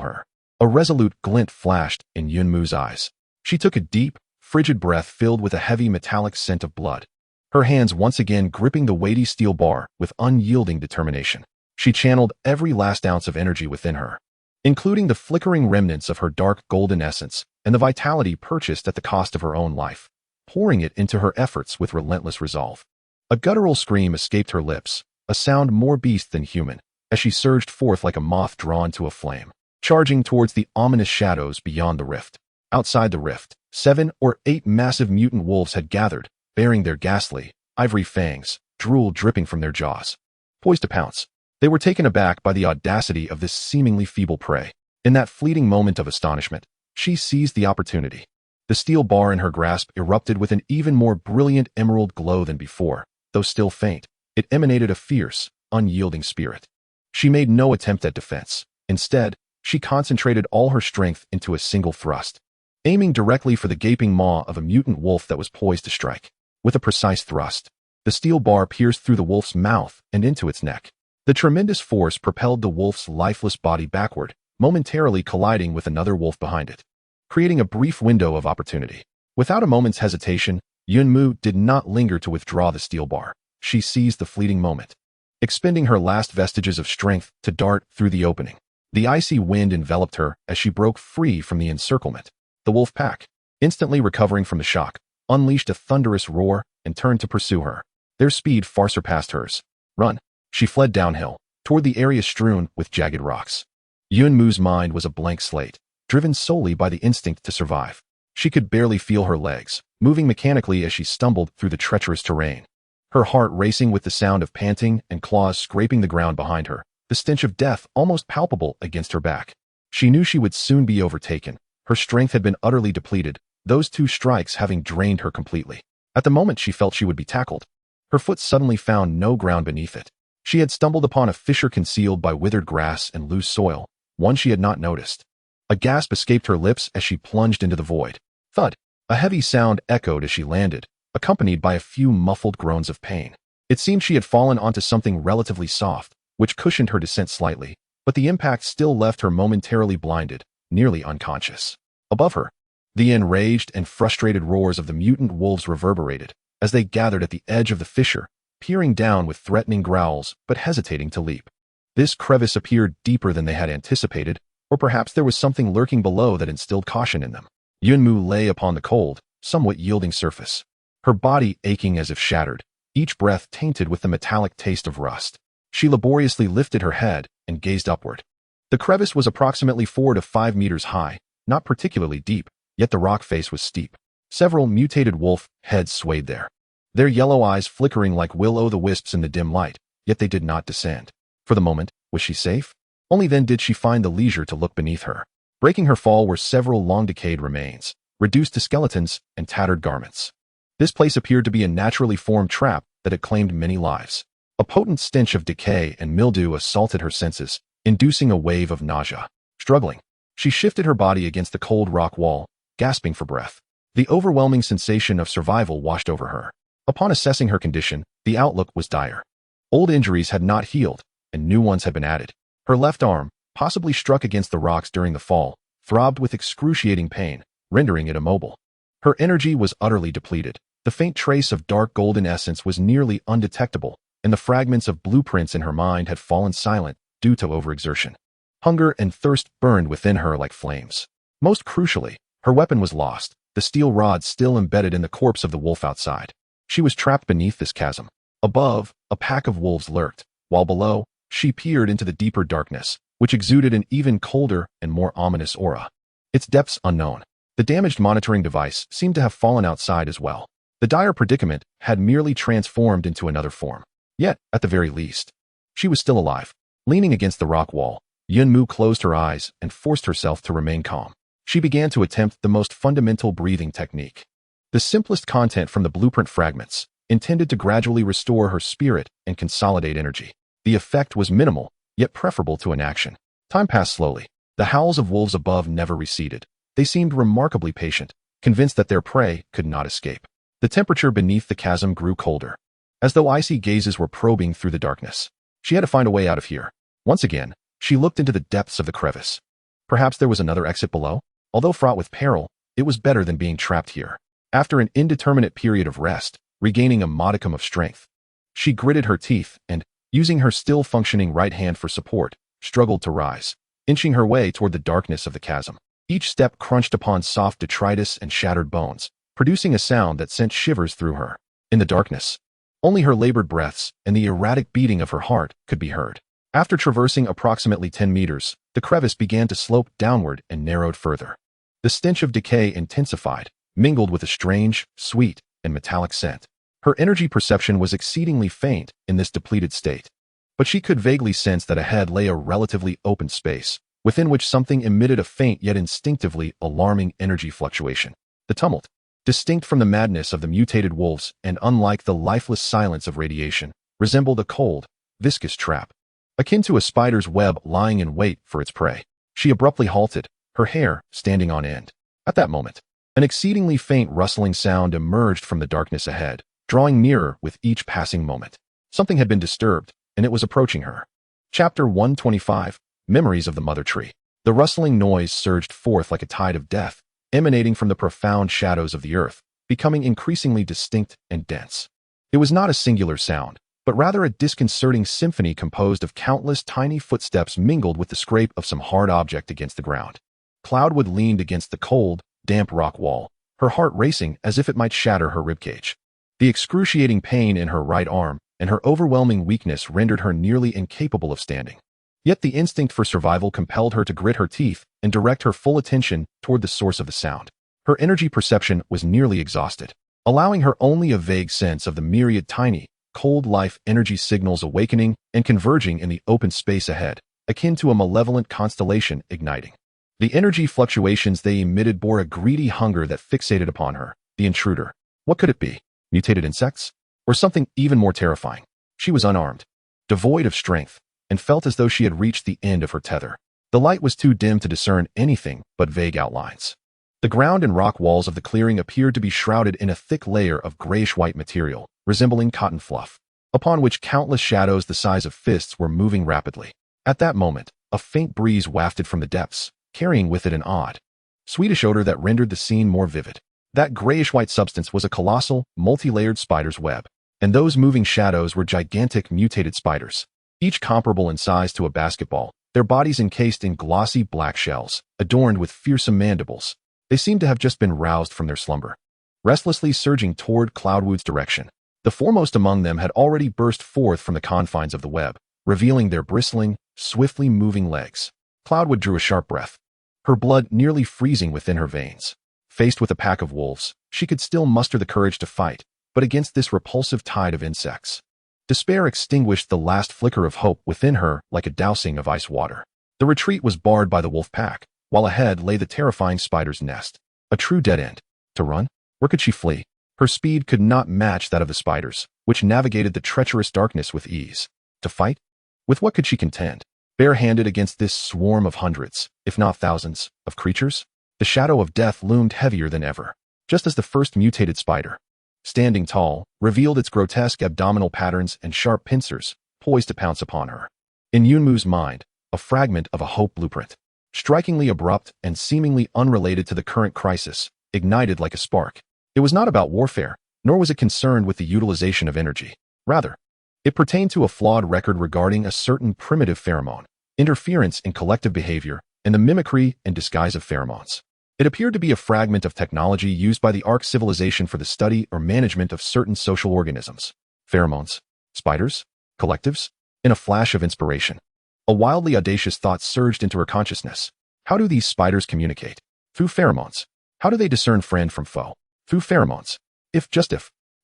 her. A resolute glint flashed in Yunmu's eyes. She took a deep, frigid breath filled with a heavy metallic scent of blood, her hands once again gripping the weighty steel bar with unyielding determination. She channeled every last ounce of energy within her, including the flickering remnants of her dark golden essence and the vitality purchased at the cost of her own life, pouring it into her efforts with relentless resolve. A guttural scream escaped her lips, a sound more beast than human, as she surged forth like a moth drawn to a flame, charging towards the ominous shadows beyond the rift. Outside the rift, 7 or 8 massive mutant wolves had gathered, bearing their ghastly, ivory fangs, drool dripping from their jaws, poised to pounce. They were taken aback by the audacity of this seemingly feeble prey. In that fleeting moment of astonishment, she seized the opportunity. The steel bar in her grasp erupted with an even more brilliant emerald glow than before. Though still faint, it emanated a fierce, unyielding spirit. She made no attempt at defense. Instead, she concentrated all her strength into a single thrust, aiming directly for the gaping maw of a mutant wolf that was poised to strike. With a precise thrust, the steel bar pierced through the wolf's mouth and into its neck. The tremendous force propelled the wolf's lifeless body backward, momentarily colliding with another wolf behind it, creating a brief window of opportunity. Without a moment's hesitation, Yunmu did not linger to withdraw the steel bar. She seized the fleeting moment, expending her last vestiges of strength to dart through the opening. The icy wind enveloped her as she broke free from the encirclement. The wolf pack, instantly recovering from the shock, unleashed a thunderous roar and turned to pursue her. Their speed far surpassed hers. Run! She fled downhill, toward the area strewn with jagged rocks. Yunmu's mind was a blank slate, driven solely by the instinct to survive. She could barely feel her legs, moving mechanically as she stumbled through the treacherous terrain, her heart racing with the sound of panting and claws scraping the ground behind her, the stench of death almost palpable against her back. She knew she would soon be overtaken. Her strength had been utterly depleted, those 2 strikes having drained her completely. At the moment she felt she would be tackled, her foot suddenly found no ground beneath it. She had stumbled upon a fissure concealed by withered grass and loose soil, one she had not noticed. A gasp escaped her lips as she plunged into the void. Thud! A heavy sound echoed as she landed, accompanied by a few muffled groans of pain. It seemed she had fallen onto something relatively soft, which cushioned her descent slightly, but the impact still left her momentarily blinded, nearly unconscious. Above her, the enraged and frustrated roars of the mutant wolves reverberated as they gathered at the edge of the fissure, peering down with threatening growls but hesitating to leap. This crevice appeared deeper than they had anticipated, or perhaps there was something lurking below that instilled caution in them. Yunmu lay upon the cold, somewhat yielding surface, her body aching as if shattered. each breath tainted with the metallic taste of rust. She laboriously lifted her head and gazed upward. The crevice was approximately 4 to 5 meters high, not particularly deep, yet the rock face was steep. Several mutated wolf heads swayed there, their yellow eyes flickering like will-o'-the-wisps in the dim light, yet they did not descend. For the moment, was she safe? Only then did she find the leisure to look beneath her. Breaking her fall were several long-decayed remains, reduced to skeletons and tattered garments. This place appeared to be a naturally formed trap that had claimed many lives. A potent stench of decay and mildew assaulted her senses, inducing a wave of nausea. Struggling, she shifted her body against the cold rock wall, gasping for breath. The overwhelming sensation of survival washed over her. Upon assessing her condition, the outlook was dire. Old injuries had not healed, and new ones had been added. Her left arm, possibly struck against the rocks during the fall, throbbed with excruciating pain, rendering it immobile. Her energy was utterly depleted. The faint trace of dark golden essence was nearly undetectable, and the fragments of blueprints in her mind had fallen silent due to overexertion. Hunger and thirst burned within her like flames. Most crucially, her weapon was lost, the steel rod still embedded in the corpse of the wolf outside. She was trapped beneath this chasm. Above, a pack of wolves lurked, while below, she peered into the deeper darkness, which exuded an even colder and more ominous aura. Its depths unknown. The damaged monitoring device seemed to have fallen outside as well. The dire predicament had merely transformed into another form. Yet, at the very least, she was still alive. Leaning against the rock wall, Yunmu closed her eyes and forced herself to remain calm. She began to attempt the most fundamental breathing technique. The simplest content from the blueprint fragments, intended to gradually restore her spirit and consolidate energy. The effect was minimal, yet preferable to inaction. Time passed slowly. The howls of wolves above never receded. They seemed remarkably patient, convinced that their prey could not escape. The temperature beneath the chasm grew colder, as though icy gazes were probing through the darkness. She had to find a way out of here. Once again, she looked into the depths of the crevice. Perhaps there was another exit below? Although fraught with peril, it was better than being trapped here. After an indeterminate period of rest, regaining a modicum of strength, she gritted her teeth and, using her still-functioning right hand for support, struggled to rise, inching her way toward the darkness of the chasm. Each step crunched upon soft detritus and shattered bones, producing a sound that sent shivers through her. In the darkness, only her labored breaths and the erratic beating of her heart could be heard. After traversing approximately 10 meters, the crevice began to slope downward and narrowed further. The stench of decay intensified, mingled with a strange, sweet, and metallic scent. Her energy perception was exceedingly faint in this depleted state, but she could vaguely sense that ahead lay a relatively open space, within which something emitted a faint yet instinctively alarming energy fluctuation. The tumult, distinct from the madness of the mutated wolves and unlike the lifeless silence of radiation, resembled a cold, viscous trap, akin to a spider's web lying in wait for its prey. She abruptly halted, her hair standing on end. At that moment, an exceedingly faint rustling sound emerged from the darkness ahead, drawing nearer with each passing moment. Something had been disturbed, and it was approaching her. Chapter 125, Memories of the Mother Tree. The rustling noise surged forth like a tide of death, emanating from the profound shadows of the earth, becoming increasingly distinct and dense. It was not a singular sound, but rather a disconcerting symphony composed of countless tiny footsteps mingled with the scrape of some hard object against the ground. Cloudwood leaned against the cold, damp rock wall, her heart racing as if it might shatter her ribcage. The excruciating pain in her right arm and her overwhelming weakness rendered her nearly incapable of standing. Yet the instinct for survival compelled her to grit her teeth and direct her full attention toward the source of the sound. Her energy perception was nearly exhausted, allowing her only a vague sense of the myriad tiny, cold life energy signals awakening and converging in the open space ahead, akin to a malevolent constellation igniting. The energy fluctuations they emitted bore a greedy hunger that fixated upon her, the intruder. What could it be? Mutated insects? Or something even more terrifying? She was unarmed, devoid of strength, and felt as though she had reached the end of her tether. The light was too dim to discern anything but vague outlines. The ground and rock walls of the clearing appeared to be shrouded in a thick layer of grayish-white material, resembling cotton fluff, upon which countless shadows the size of fists were moving rapidly. At that moment, a faint breeze wafted from the depths, carrying with it an odd, sweetish odor that rendered the scene more vivid. That grayish-white substance was a colossal, multi-layered spider's web, and those moving shadows were gigantic mutated spiders, each comparable in size to a basketball, their bodies encased in glossy black shells, adorned with fearsome mandibles. They seemed to have just been roused from their slumber, restlessly surging toward Cloudwood's direction. The The foremost among them had already burst forth from the confines of the web, revealing their bristling, swiftly moving legs. Cloudwood drew a sharp breath, her blood nearly freezing within her veins. Faced with a pack of wolves, she could still muster the courage to fight, but against this repulsive tide of insects. Despair extinguished the last flicker of hope within her like a dousing of ice water. The retreat was barred by the wolf pack, while ahead lay the terrifying spider's nest. A true dead end. To run? Where could she flee? Her speed could not match that of the spiders, which navigated the treacherous darkness with ease. To fight? With what could she contend? Bare-handed against this swarm of hundreds, if not thousands, of creatures? The shadow of death loomed heavier than ever, just as the first mutated spider, standing tall, revealed its grotesque abdominal patterns and sharp pincers, poised to pounce upon her. In Yunmu's mind, a fragment of a hope blueprint, strikingly abrupt and seemingly unrelated to the current crisis, ignited like a spark. It was not about warfare, nor was it concerned with the utilization of energy. Rather, it pertained to a flawed record regarding a certain primitive pheromone, interference in collective behavior, and the mimicry and disguise of pheromones. It appeared to be a fragment of technology used by the Ark civilization for the study or management of certain social organisms. Pheromones? Spiders? Collectives? In a flash of inspiration, a wildly audacious thought surged into her consciousness. How do these spiders communicate? Through pheromones. How do they discern friend from foe? Through pheromones. If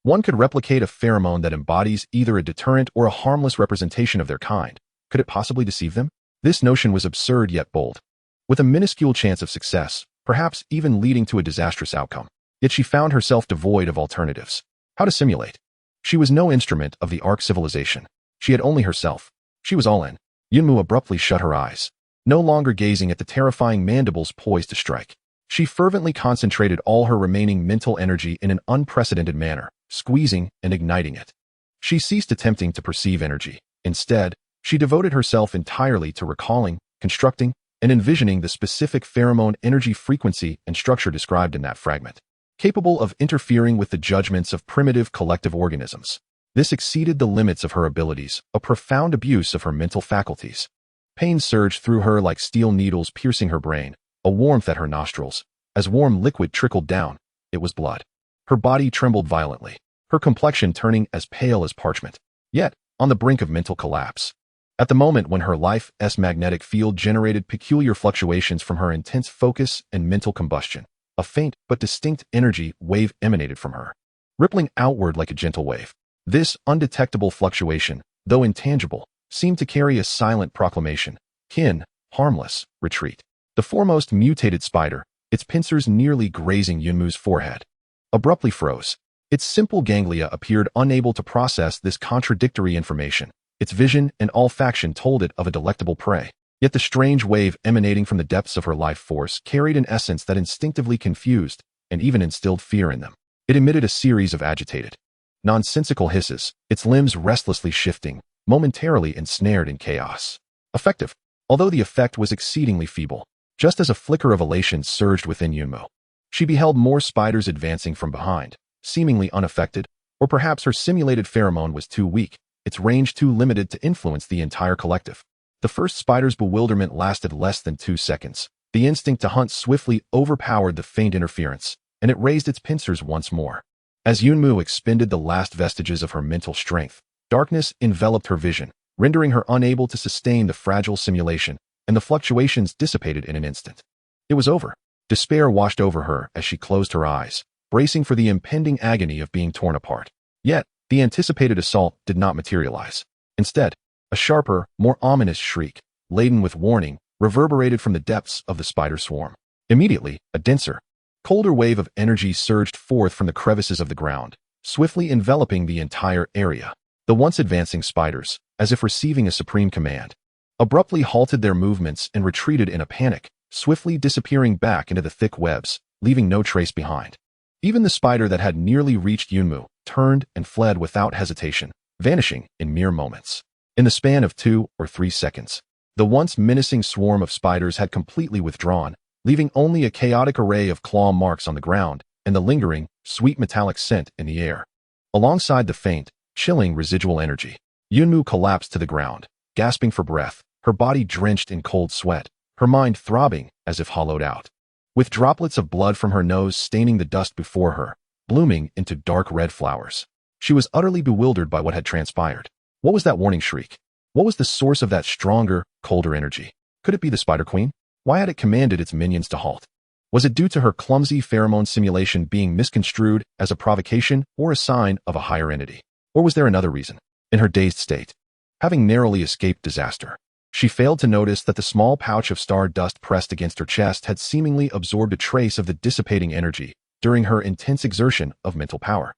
one could replicate a pheromone that embodies either a deterrent or a harmless representation of their kind, could it possibly deceive them? This notion was absurd yet bold, with a minuscule chance of success, perhaps even leading to a disastrous outcome. Yet she found herself devoid of alternatives. How to simulate? She was no instrument of the Ark civilization. She had only herself. She was all in. Yunmu abruptly shut her eyes, no longer gazing at the terrifying mandibles poised to strike. She fervently concentrated all her remaining mental energy in an unprecedented manner, squeezing and igniting it. She ceased attempting to perceive energy. Instead, she devoted herself entirely to recalling, constructing, and envisioning the specific pheromone energy frequency and structure described in that fragment, capable of interfering with the judgments of primitive collective organisms. This exceeded the limits of her abilities, a profound abuse of her mental faculties. Pain surged through her like steel needles piercing her brain, a warmth at her nostrils. As warm liquid trickled down, it was blood. Her body trembled violently, her complexion turning as pale as parchment, yet on the brink of mental collapse. At the moment when her life's magnetic field generated peculiar fluctuations from her intense focus and mental combustion, a faint but distinct energy wave emanated from her, rippling outward like a gentle wave. This undetectable fluctuation, though intangible, seemed to carry a silent proclamation: kin, harmless, retreat. The foremost mutated spider, its pincers nearly grazing Yunmu's forehead, abruptly froze. Its simple ganglia appeared unable to process this contradictory information. Its vision and olfaction told it of a delectable prey. Yet the strange wave emanating from the depths of her life force carried an essence that instinctively confused and even instilled fear in them. It emitted a series of agitated, nonsensical hisses, its limbs restlessly shifting, momentarily ensnared in chaos. Effective, although the effect was exceedingly feeble. Just as a flicker of elation surged within Yunmu, she beheld more spiders advancing from behind, seemingly unaffected, or perhaps her simulated pheromone was too weak, its range too limited to influence the entire collective. The first spider's bewilderment lasted less than 2 seconds. The instinct to hunt swiftly overpowered the faint interference, and it raised its pincers once more. As Yunmu expended the last vestiges of her mental strength, darkness enveloped her vision, rendering her unable to sustain the fragile simulation, and the fluctuations dissipated in an instant. It was over. Despair washed over her as she closed her eyes, bracing for the impending agony of being torn apart. Yet, the anticipated assault did not materialize. Instead, a sharper, more ominous shriek, laden with warning, reverberated from the depths of the spider swarm. Immediately, a denser, colder wave of energy surged forth from the crevices of the ground, swiftly enveloping the entire area. The once advancing spiders, as if receiving a supreme command, abruptly halted their movements and retreated in a panic, swiftly disappearing back into the thick webs, leaving no trace behind. Even the spider that had nearly reached Yunmu turned and fled without hesitation, vanishing in mere moments. In the span of 2 or 3 seconds, the once menacing swarm of spiders had completely withdrawn, leaving only a chaotic array of claw marks on the ground and the lingering, sweet metallic scent in the air. Alongside the faint, chilling residual energy, Yunmu collapsed to the ground, gasping for breath, her body drenched in cold sweat, her mind throbbing as if hollowed out. With droplets of blood from her nose staining the dust before her, blooming into dark red flowers, She was utterly bewildered by what had transpired. What was that warning shriek? What was the source of that stronger, colder energy? Could it be the Spider Queen? Why had it commanded its minions to halt? Was it due to her clumsy pheromone simulation being misconstrued as a provocation or a sign of a higher entity? Or was there another reason? In her dazed state, having narrowly escaped disaster, she failed to notice that the small pouch of star dust pressed against her chest had seemingly absorbed a trace of the dissipating energy during her intense exertion of mental power,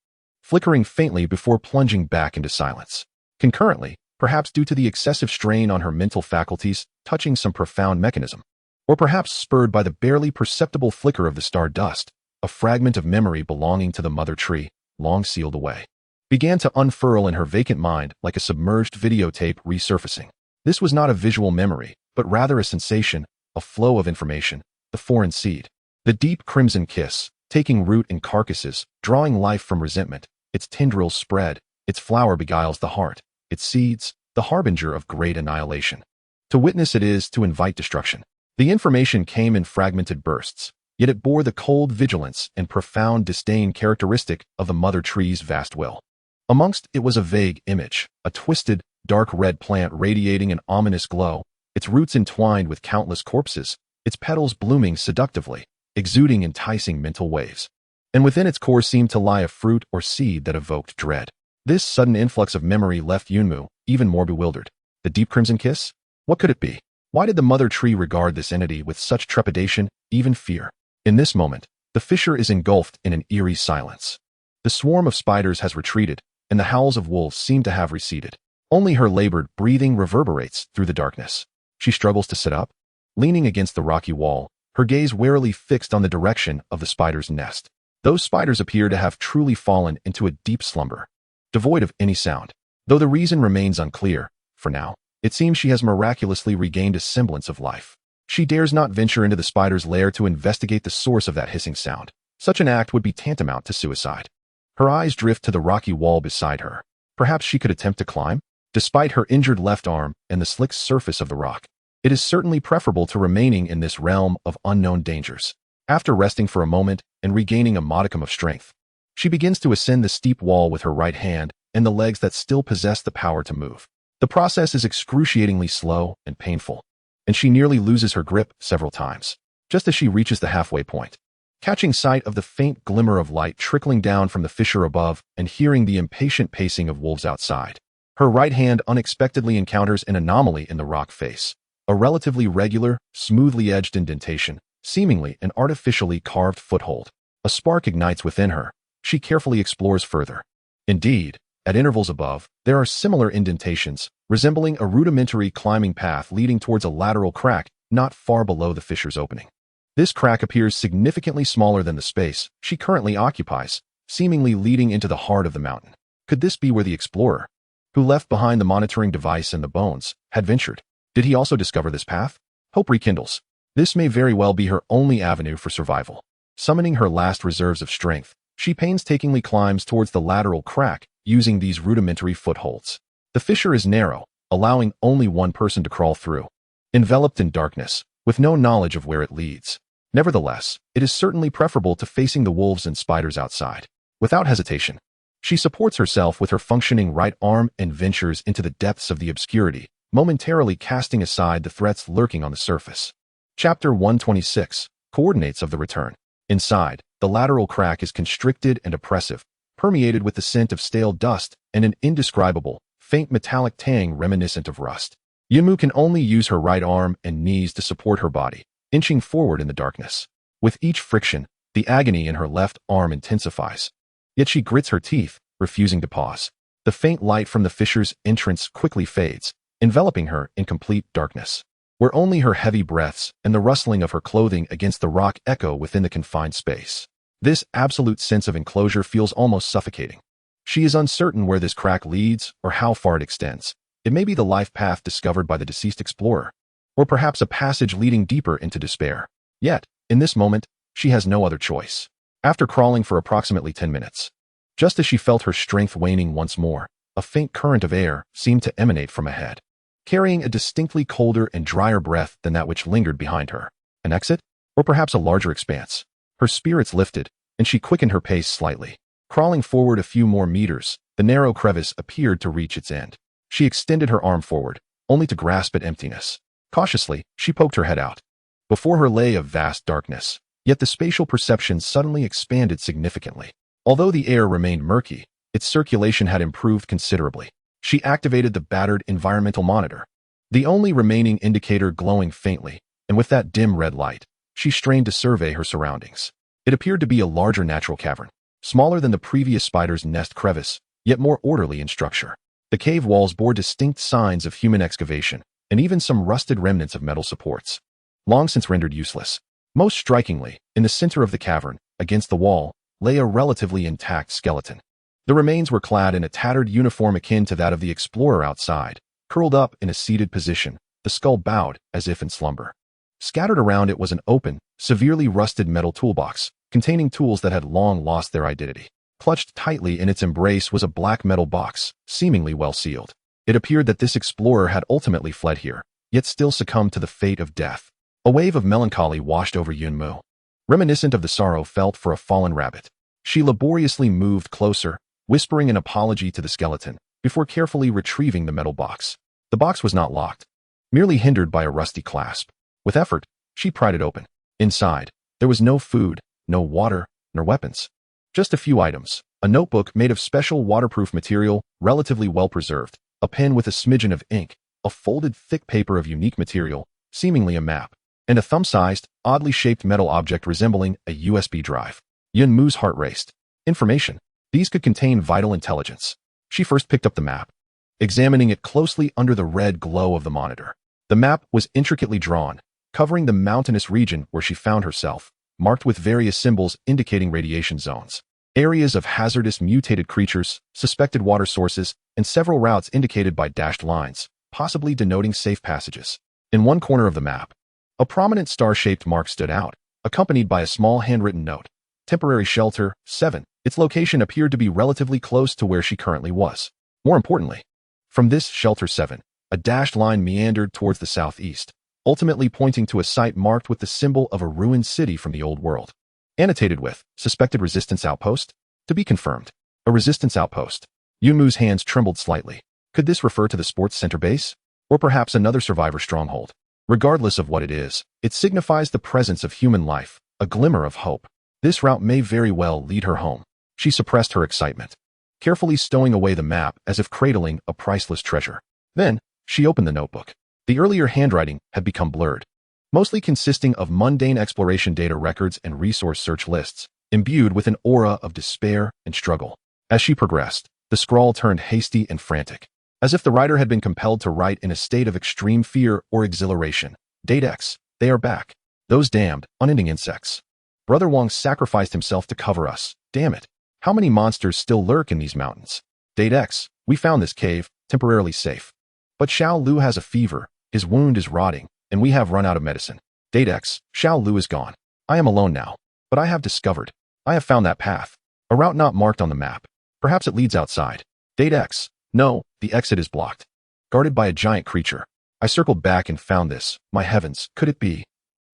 flickering faintly before plunging back into silence. Concurrently, perhaps due to the excessive strain on her mental faculties touching some profound mechanism, or perhaps spurred by the barely perceptible flicker of the star dust, a fragment of memory belonging to the mother tree, long sealed away, began to unfurl in her vacant mind like a submerged videotape resurfacing. This was not a visual memory, but rather a sensation, a flow of information, the foreign seed. The deep crimson kiss, taking root in carcasses, drawing life from resentment, its tendrils spread, its flower beguiles the heart, its seeds, the harbinger of great annihilation. To witness it is to invite destruction. The information came in fragmented bursts, yet it bore the cold vigilance and profound disdain characteristic of the mother tree's vast will. Amongst it was a vague image, a twisted, dark red plant radiating an ominous glow, its roots entwined with countless corpses, its petals blooming seductively, exuding enticing mental waves. And within its core seemed to lie a fruit or seed that evoked dread. This sudden influx of memory left Yunmu even more bewildered. The deep crimson kiss? What could it be? Why did the mother tree regard this entity with such trepidation, even fear? In this moment, the fissure is engulfed in an eerie silence. The swarm of spiders has retreated, and the howls of wolves seem to have receded. Only her labored breathing reverberates through the darkness. She struggles to sit up, leaning against the rocky wall, her gaze warily fixed on the direction of the spider's nest. Those spiders appear to have truly fallen into a deep slumber, devoid of any sound. Though the reason remains unclear, for now, it seems she has miraculously regained a semblance of life. She dares not venture into the spider's lair to investigate the source of that hissing sound. Such an act would be tantamount to suicide. Her eyes drift to the rocky wall beside her. Perhaps she could attempt to climb? Despite her injured left arm and the slick surface of the rock, it is certainly preferable to remaining in this realm of unknown dangers. After resting for a moment and regaining a modicum of strength, she begins to ascend the steep wall with her right hand and the legs that still possess the power to move. The process is excruciatingly slow and painful, and she nearly loses her grip several times, just as she reaches the halfway point. Catching sight of the faint glimmer of light trickling down from the fissure above and hearing the impatient pacing of wolves outside, her right hand unexpectedly encounters an anomaly in the rock face, a relatively regular, smoothly edged indentation, seemingly an artificially carved foothold. A spark ignites within her. She carefully explores further. Indeed, at intervals above, there are similar indentations, resembling a rudimentary climbing path leading towards a lateral crack not far below the fissure's opening. This crack appears significantly smaller than the space she currently occupies, seemingly leading into the heart of the mountain. Could this be where the explorer, who left behind the monitoring device and the bones, had ventured? Did he also discover this path? Hope rekindles. This may very well be her only avenue for survival. Summoning her last reserves of strength, she painstakingly climbs towards the lateral crack using these rudimentary footholds. The fissure is narrow, allowing only one person to crawl through, enveloped in darkness, with no knowledge of where it leads. Nevertheless, it is certainly preferable to facing the wolves and spiders outside. Without hesitation, she supports herself with her functioning right arm and ventures into the depths of the obscurity, momentarily casting aside the threats lurking on the surface. Chapter 126, Coordinates of the Return. Inside, the lateral crack is constricted and oppressive, permeated with the scent of stale dust and an indescribable, faint metallic tang reminiscent of rust. Yunmu can only use her right arm and knees to support her body, inching forward in the darkness. With each friction, the agony in her left arm intensifies. Yet she grits her teeth, refusing to pause. The faint light from the fissure's entrance quickly fades, enveloping her in complete darkness, where only her heavy breaths and the rustling of her clothing against the rock echo within the confined space. This absolute sense of enclosure feels almost suffocating. She is uncertain where this crack leads or how far it extends. It may be the life path discovered by the deceased explorer, or perhaps a passage leading deeper into despair. Yet, in this moment, she has no other choice. After crawling for approximately 10 minutes, just as she felt her strength waning once more, a faint current of air seemed to emanate from ahead, carrying a distinctly colder and drier breath than that which lingered behind her. An exit? Or perhaps a larger expanse? Her spirits lifted, and she quickened her pace slightly. Crawling forward a few more meters, the narrow crevice appeared to reach its end. She extended her arm forward, only to grasp at emptiness. Cautiously, she poked her head out. Before her lay a vast darkness, yet the spatial perception suddenly expanded significantly. Although the air remained murky, its circulation had improved considerably. She activated the battered environmental monitor, the only remaining indicator glowing faintly, and with that dim red light, she strained to survey her surroundings. It appeared to be a larger natural cavern, smaller than the previous spider's nest crevice, yet more orderly in structure. The cave walls bore distinct signs of human excavation, and even some rusted remnants of metal supports, long since rendered useless. Most strikingly, in the center of the cavern, against the wall, lay a relatively intact skeleton. The remains were clad in a tattered uniform akin to that of the explorer outside, curled up in a seated position, the skull bowed as if in slumber. Scattered around it was an open, severely rusted metal toolbox, containing tools that had long lost their identity. Clutched tightly in its embrace was a black metal box, seemingly well sealed. It appeared that this explorer had ultimately fled here, yet still succumbed to the fate of death. A wave of melancholy washed over Yunmu, reminiscent of the sorrow felt for a fallen rabbit. She laboriously moved closer, whispering an apology to the skeleton, before carefully retrieving the metal box. The box was not locked, merely hindered by a rusty clasp. With effort, she pried it open. Inside, there was no food, no water, nor weapons. Just a few items: a notebook made of special waterproof material, relatively well preserved, a pen with a smidgen of ink, a folded thick paper of unique material, seemingly a map, and a thumb-sized, oddly shaped metal object resembling a USB drive. Yunmu's heart raced. Information. These could contain vital intelligence. She first picked up the map, examining it closely under the red glow of the monitor. The map was intricately drawn, covering the mountainous region where she found herself, marked with various symbols indicating radiation zones, areas of hazardous mutated creatures, suspected water sources, and several routes indicated by dashed lines, possibly denoting safe passages. In one corner of the map, a prominent star-shaped mark stood out, accompanied by a small handwritten note. Temporary shelter, 7. Its location appeared to be relatively close to where she currently was. More importantly, from this shelter 7, a dashed line meandered towards the southeast, ultimately pointing to a site marked with the symbol of a ruined city from the old world. Annotated with, suspected resistance outpost? To be confirmed. A resistance outpost. Yunmu's hands trembled slightly. Could this refer to the sports center base? Or perhaps another survivor stronghold? Regardless of what it is, it signifies the presence of human life, a glimmer of hope. This route may very well lead her home. She suppressed her excitement, carefully stowing away the map as if cradling a priceless treasure. Then, she opened the notebook. The earlier handwriting had become blurred, mostly consisting of mundane exploration data records and resource search lists, imbued with an aura of despair and struggle. As she progressed, the scrawl turned hasty and frantic, as if the writer had been compelled to write in a state of extreme fear or exhilaration. Date X, they are back. Those damned, unending insects. Brother Wong sacrificed himself to cover us. Damn it. How many monsters still lurk in these mountains? Date X, we found this cave, temporarily safe. But Xiao Lu has a fever, his wound is rotting, and we have run out of medicine. Date X, Xiao Lu is gone. I am alone now. But I have discovered. I have found that path. A route not marked on the map. Perhaps it leads outside. Date X, no, the exit is blocked. Guarded by a giant creature. I circled back and found this. My heavens, could it be?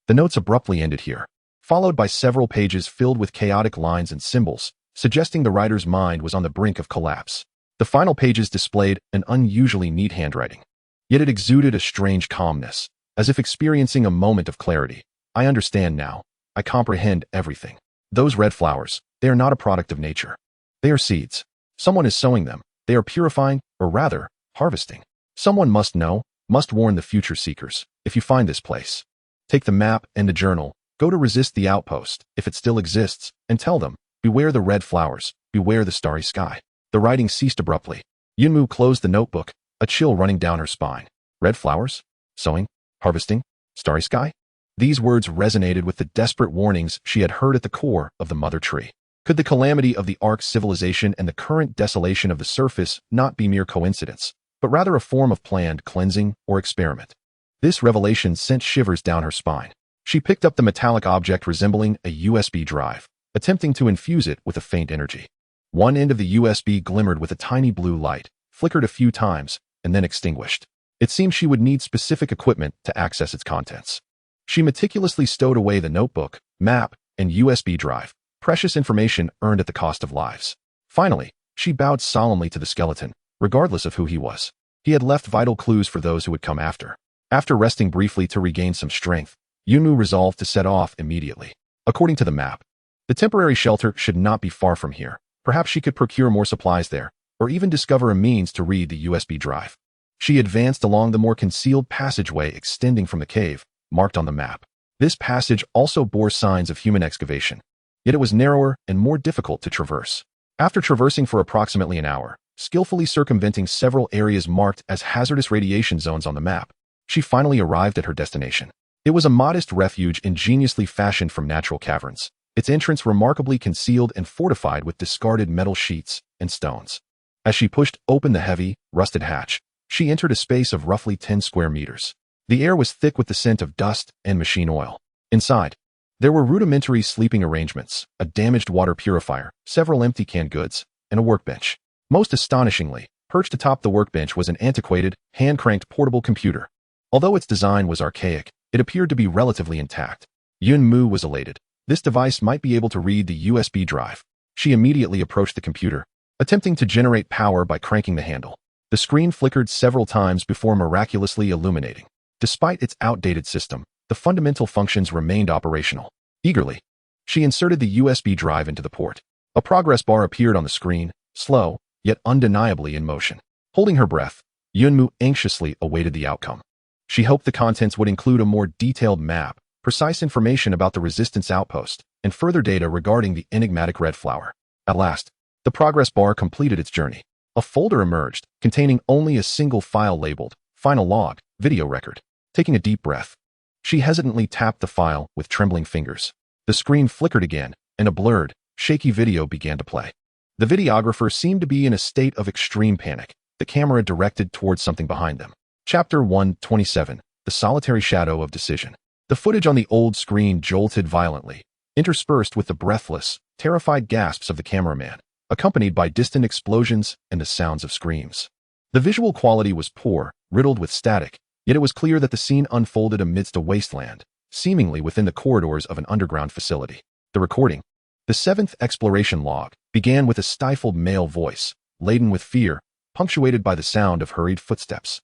The notes abruptly ended here, followed by several pages filled with chaotic lines and symbols, suggesting the writer's mind was on the brink of collapse. The final pages displayed an unusually neat handwriting, yet it exuded a strange calmness, as if experiencing a moment of clarity. I understand now. I comprehend everything. Those red flowers, they are not a product of nature. They are seeds. Someone is sowing them. They are purifying, or rather, harvesting. Someone must know, must warn the future seekers. If you find this place, take the map and the journal, go to resist the outpost, if it still exists, and tell them, beware the red flowers, beware the starry sky. The writing ceased abruptly. Yunmu closed the notebook, a chill running down her spine. Red flowers? Sowing? Harvesting? Starry sky? These words resonated with the desperate warnings she had heard at the core of the mother tree. Could the calamity of the Ark's civilization and the current desolation of the surface not be mere coincidence, but rather a form of planned cleansing or experiment? This revelation sent shivers down her spine. She picked up the metallic object resembling a USB drive, attempting to infuse it with a faint energy. One end of the USB glimmered with a tiny blue light, flickered a few times, and then extinguished. It seemed she would need specific equipment to access its contents. She meticulously stowed away the notebook, map, and USB drive, precious information earned at the cost of lives. Finally, she bowed solemnly to the skeleton, regardless of who he was. He had left vital clues for those who would come after. After resting briefly to regain some strength, Yunmu resolved to set off immediately. According to the map, the temporary shelter should not be far from here. Perhaps she could procure more supplies there, or even discover a means to read the USB drive. She advanced along the more concealed passageway extending from the cave, marked on the map. This passage also bore signs of human excavation, yet it was narrower and more difficult to traverse. After traversing for approximately an hour, skillfully circumventing several areas marked as hazardous radiation zones on the map, she finally arrived at her destination. It was a modest refuge ingeniously fashioned from natural caverns, its entrance remarkably concealed and fortified with discarded metal sheets and stones. As she pushed open the heavy, rusted hatch, she entered a space of roughly 10 square meters. The air was thick with the scent of dust and machine oil. Inside, there were rudimentary sleeping arrangements, a damaged water purifier, several empty canned goods, and a workbench. Most astonishingly, perched atop the workbench was an antiquated, hand-cranked portable computer. Although its design was archaic, it appeared to be relatively intact. Yunmu was elated. This device might be able to read the USB drive. She immediately approached the computer, attempting to generate power by cranking the handle. The screen flickered several times before miraculously illuminating. Despite its outdated system, the fundamental functions remained operational. Eagerly, she inserted the USB drive into the port. A progress bar appeared on the screen, slow, yet undeniably in motion. Holding her breath, Yunmu anxiously awaited the outcome. She hoped the contents would include a more detailed map, precise information about the resistance outpost, and further data regarding the enigmatic red flower. At last, the progress bar completed its journey. A folder emerged, containing only a single file labeled Final Log, Video Record. Taking a deep breath, she hesitantly tapped the file with trembling fingers. The screen flickered again, and a blurred, shaky video began to play. The videographer seemed to be in a state of extreme panic, the camera directed towards something behind them. Chapter 127, The Solitary Shadow of Decision. The footage on the old screen jolted violently, interspersed with the breathless, terrified gasps of the cameraman, accompanied by distant explosions and the sounds of screams. The visual quality was poor, riddled with static, yet it was clear that the scene unfolded amidst a wasteland, seemingly within the corridors of an underground facility. The recording, the 7th exploration log, began with a stifled male voice, laden with fear, punctuated by the sound of hurried footsteps.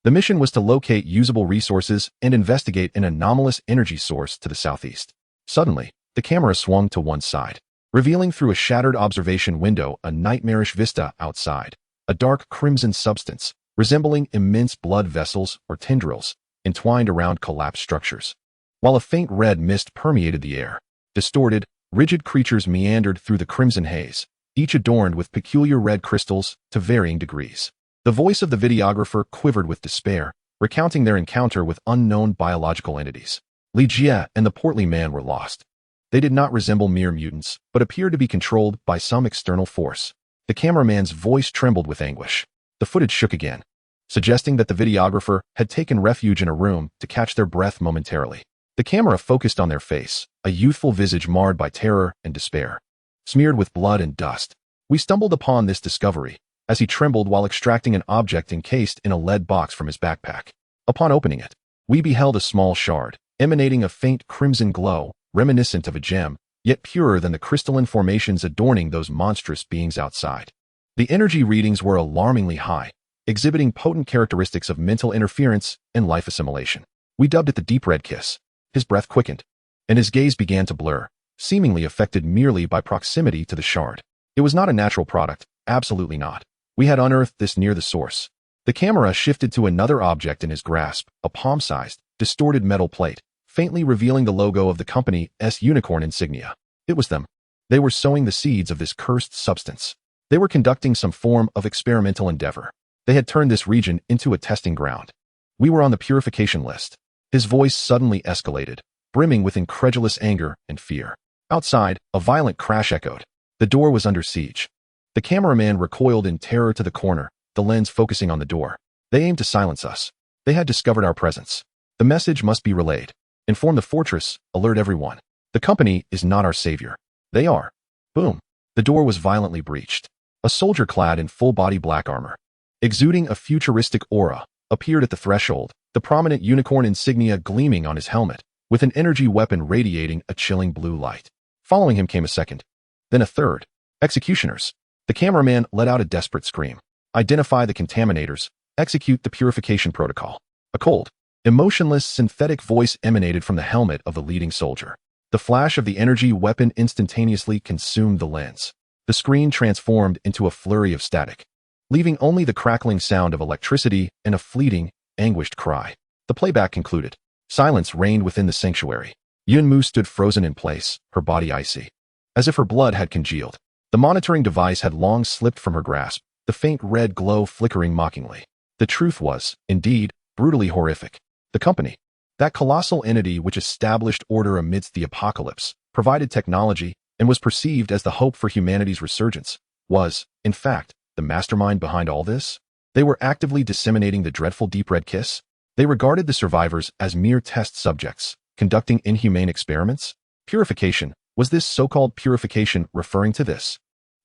The mission was to locate usable resources and investigate an anomalous energy source to the southeast. Suddenly, the camera swung to one side, revealing through a shattered observation window a nightmarish vista outside, a dark crimson substance, resembling immense blood vessels or tendrils, entwined around collapsed structures. While a faint red mist permeated the air, distorted, rigid creatures meandered through the crimson haze, each adorned with peculiar red crystals to varying degrees. The voice of the videographer quivered with despair, recounting their encounter with unknown biological entities. Li Jie and the portly man were lost. They did not resemble mere mutants, but appeared to be controlled by some external force. The cameraman's voice trembled with anguish. The footage shook again, suggesting that the videographer had taken refuge in a room to catch their breath momentarily. The camera focused on their face, a youthful visage marred by terror and despair, smeared with blood and dust. We stumbled upon this discovery, as he trembled while extracting an object encased in a lead box from his backpack. Upon opening it, we beheld a small shard, emanating a faint crimson glow, reminiscent of a gem, yet purer than the crystalline formations adorning those monstrous beings outside. The energy readings were alarmingly high, exhibiting potent characteristics of mental interference and life assimilation. We dubbed it the Deep Red Kiss. His breath quickened, and his gaze began to blur, seemingly affected merely by proximity to the shard. It was not a natural product, absolutely not. We had unearthed this near the source. The camera shifted to another object in his grasp, a palm-sized, distorted metal plate, faintly revealing the logo of the company's unicorn insignia. It was them. They were sowing the seeds of this cursed substance. They were conducting some form of experimental endeavor. They had turned this region into a testing ground. We were on the purification list. His voice suddenly escalated, brimming with incredulous anger and fear. Outside, a violent crash echoed. The door was under siege. The cameraman recoiled in terror to the corner, the lens focusing on the door. They aimed to silence us. They had discovered our presence. The message must be relayed. Inform the fortress, alert everyone. The company is not our savior. They are. Boom. The door was violently breached. A soldier clad in full-body black armor, exuding a futuristic aura, appeared at the threshold, the prominent unicorn insignia gleaming on his helmet, with an energy weapon radiating a chilling blue light. Following him came a second, then a third. Executioners. The cameraman let out a desperate scream. Identify the contaminators. Execute the purification protocol. A cold, emotionless, synthetic voice emanated from the helmet of the leading soldier. The flash of the energy weapon instantaneously consumed the lens. The screen transformed into a flurry of static, leaving only the crackling sound of electricity and a fleeting, anguished cry. The playback concluded. Silence reigned within the sanctuary. Yunmu stood frozen in place, her body icy, as if her blood had congealed. The monitoring device had long slipped from her grasp, the faint red glow flickering mockingly. The truth was, indeed, brutally horrific. The company, that colossal entity which established order amidst the apocalypse, provided technology, and was perceived as the hope for humanity's resurgence, was, in fact, the mastermind behind all this. They were actively disseminating the dreadful deep red kiss. They regarded the survivors as mere test subjects, conducting inhumane experiments. Purification. Was this so-called purification referring to this?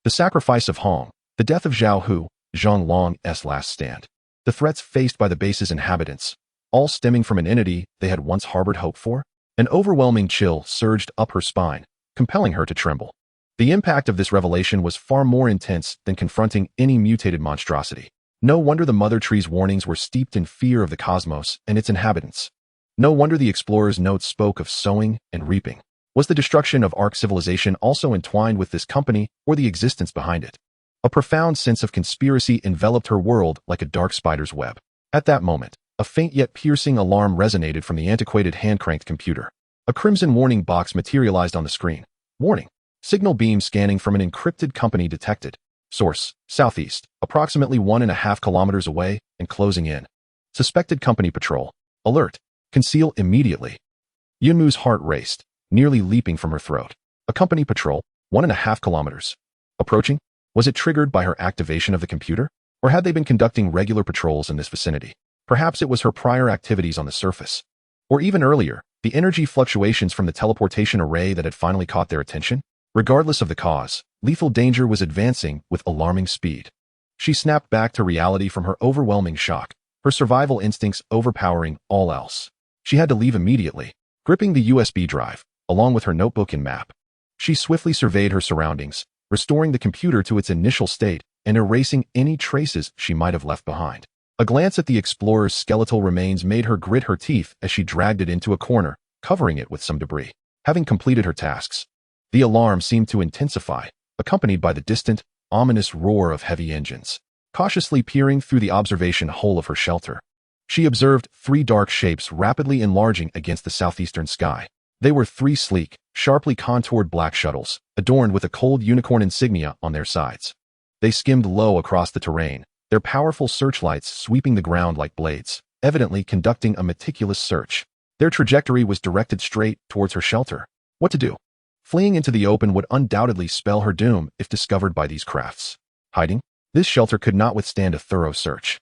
The sacrifice of Hong, the death of Zhao Hu, Zhang Long's last stand, the threats faced by the base's inhabitants, all stemming from an entity they had once harbored hope for? An overwhelming chill surged up her spine, compelling her to tremble. The impact of this revelation was far more intense than confronting any mutated monstrosity. No wonder the Mother Tree's warnings were steeped in fear of the cosmos and its inhabitants. No wonder the explorer's notes spoke of sowing and reaping. Was the destruction of Ark civilization also entwined with this company or the existence behind it? A profound sense of conspiracy enveloped her world like a dark spider's web. At that moment, a faint yet piercing alarm resonated from the antiquated hand-cranked computer. A crimson warning box materialized on the screen. Warning. Signal beam scanning from an encrypted company detected. Source, southeast, approximately 1.5 kilometers away and closing in. Suspected company patrol. Alert. Conceal immediately. Yunmu's heart raced, nearly leaping from her throat. A company patrol, 1.5 kilometers. Approaching? Was it triggered by her activation of the computer? Or had they been conducting regular patrols in this vicinity? Perhaps it was her prior activities on the surface. Or even earlier, the energy fluctuations from the teleportation array that had finally caught their attention? Regardless of the cause, lethal danger was advancing with alarming speed. She snapped back to reality from her overwhelming shock, her survival instincts overpowering all else. She had to leave immediately, gripping the USB drive, along with her notebook and map. She swiftly surveyed her surroundings, restoring the computer to its initial state and erasing any traces she might have left behind. A glance at the explorer's skeletal remains made her grit her teeth as she dragged it into a corner, covering it with some debris. Having completed her tasks, the alarm seemed to intensify, accompanied by the distant, ominous roar of heavy engines. Cautiously peering through the observation hole of her shelter, she observed 3 dark shapes rapidly enlarging against the southeastern sky. They were 3 sleek, sharply contoured black shuttles, adorned with a cold unicorn insignia on their sides. They skimmed low across the terrain, their powerful searchlights sweeping the ground like blades, evidently conducting a meticulous search. Their trajectory was directed straight towards her shelter. What to do? Fleeing into the open would undoubtedly spell her doom if discovered by these crafts. Hiding? This shelter could not withstand a thorough search.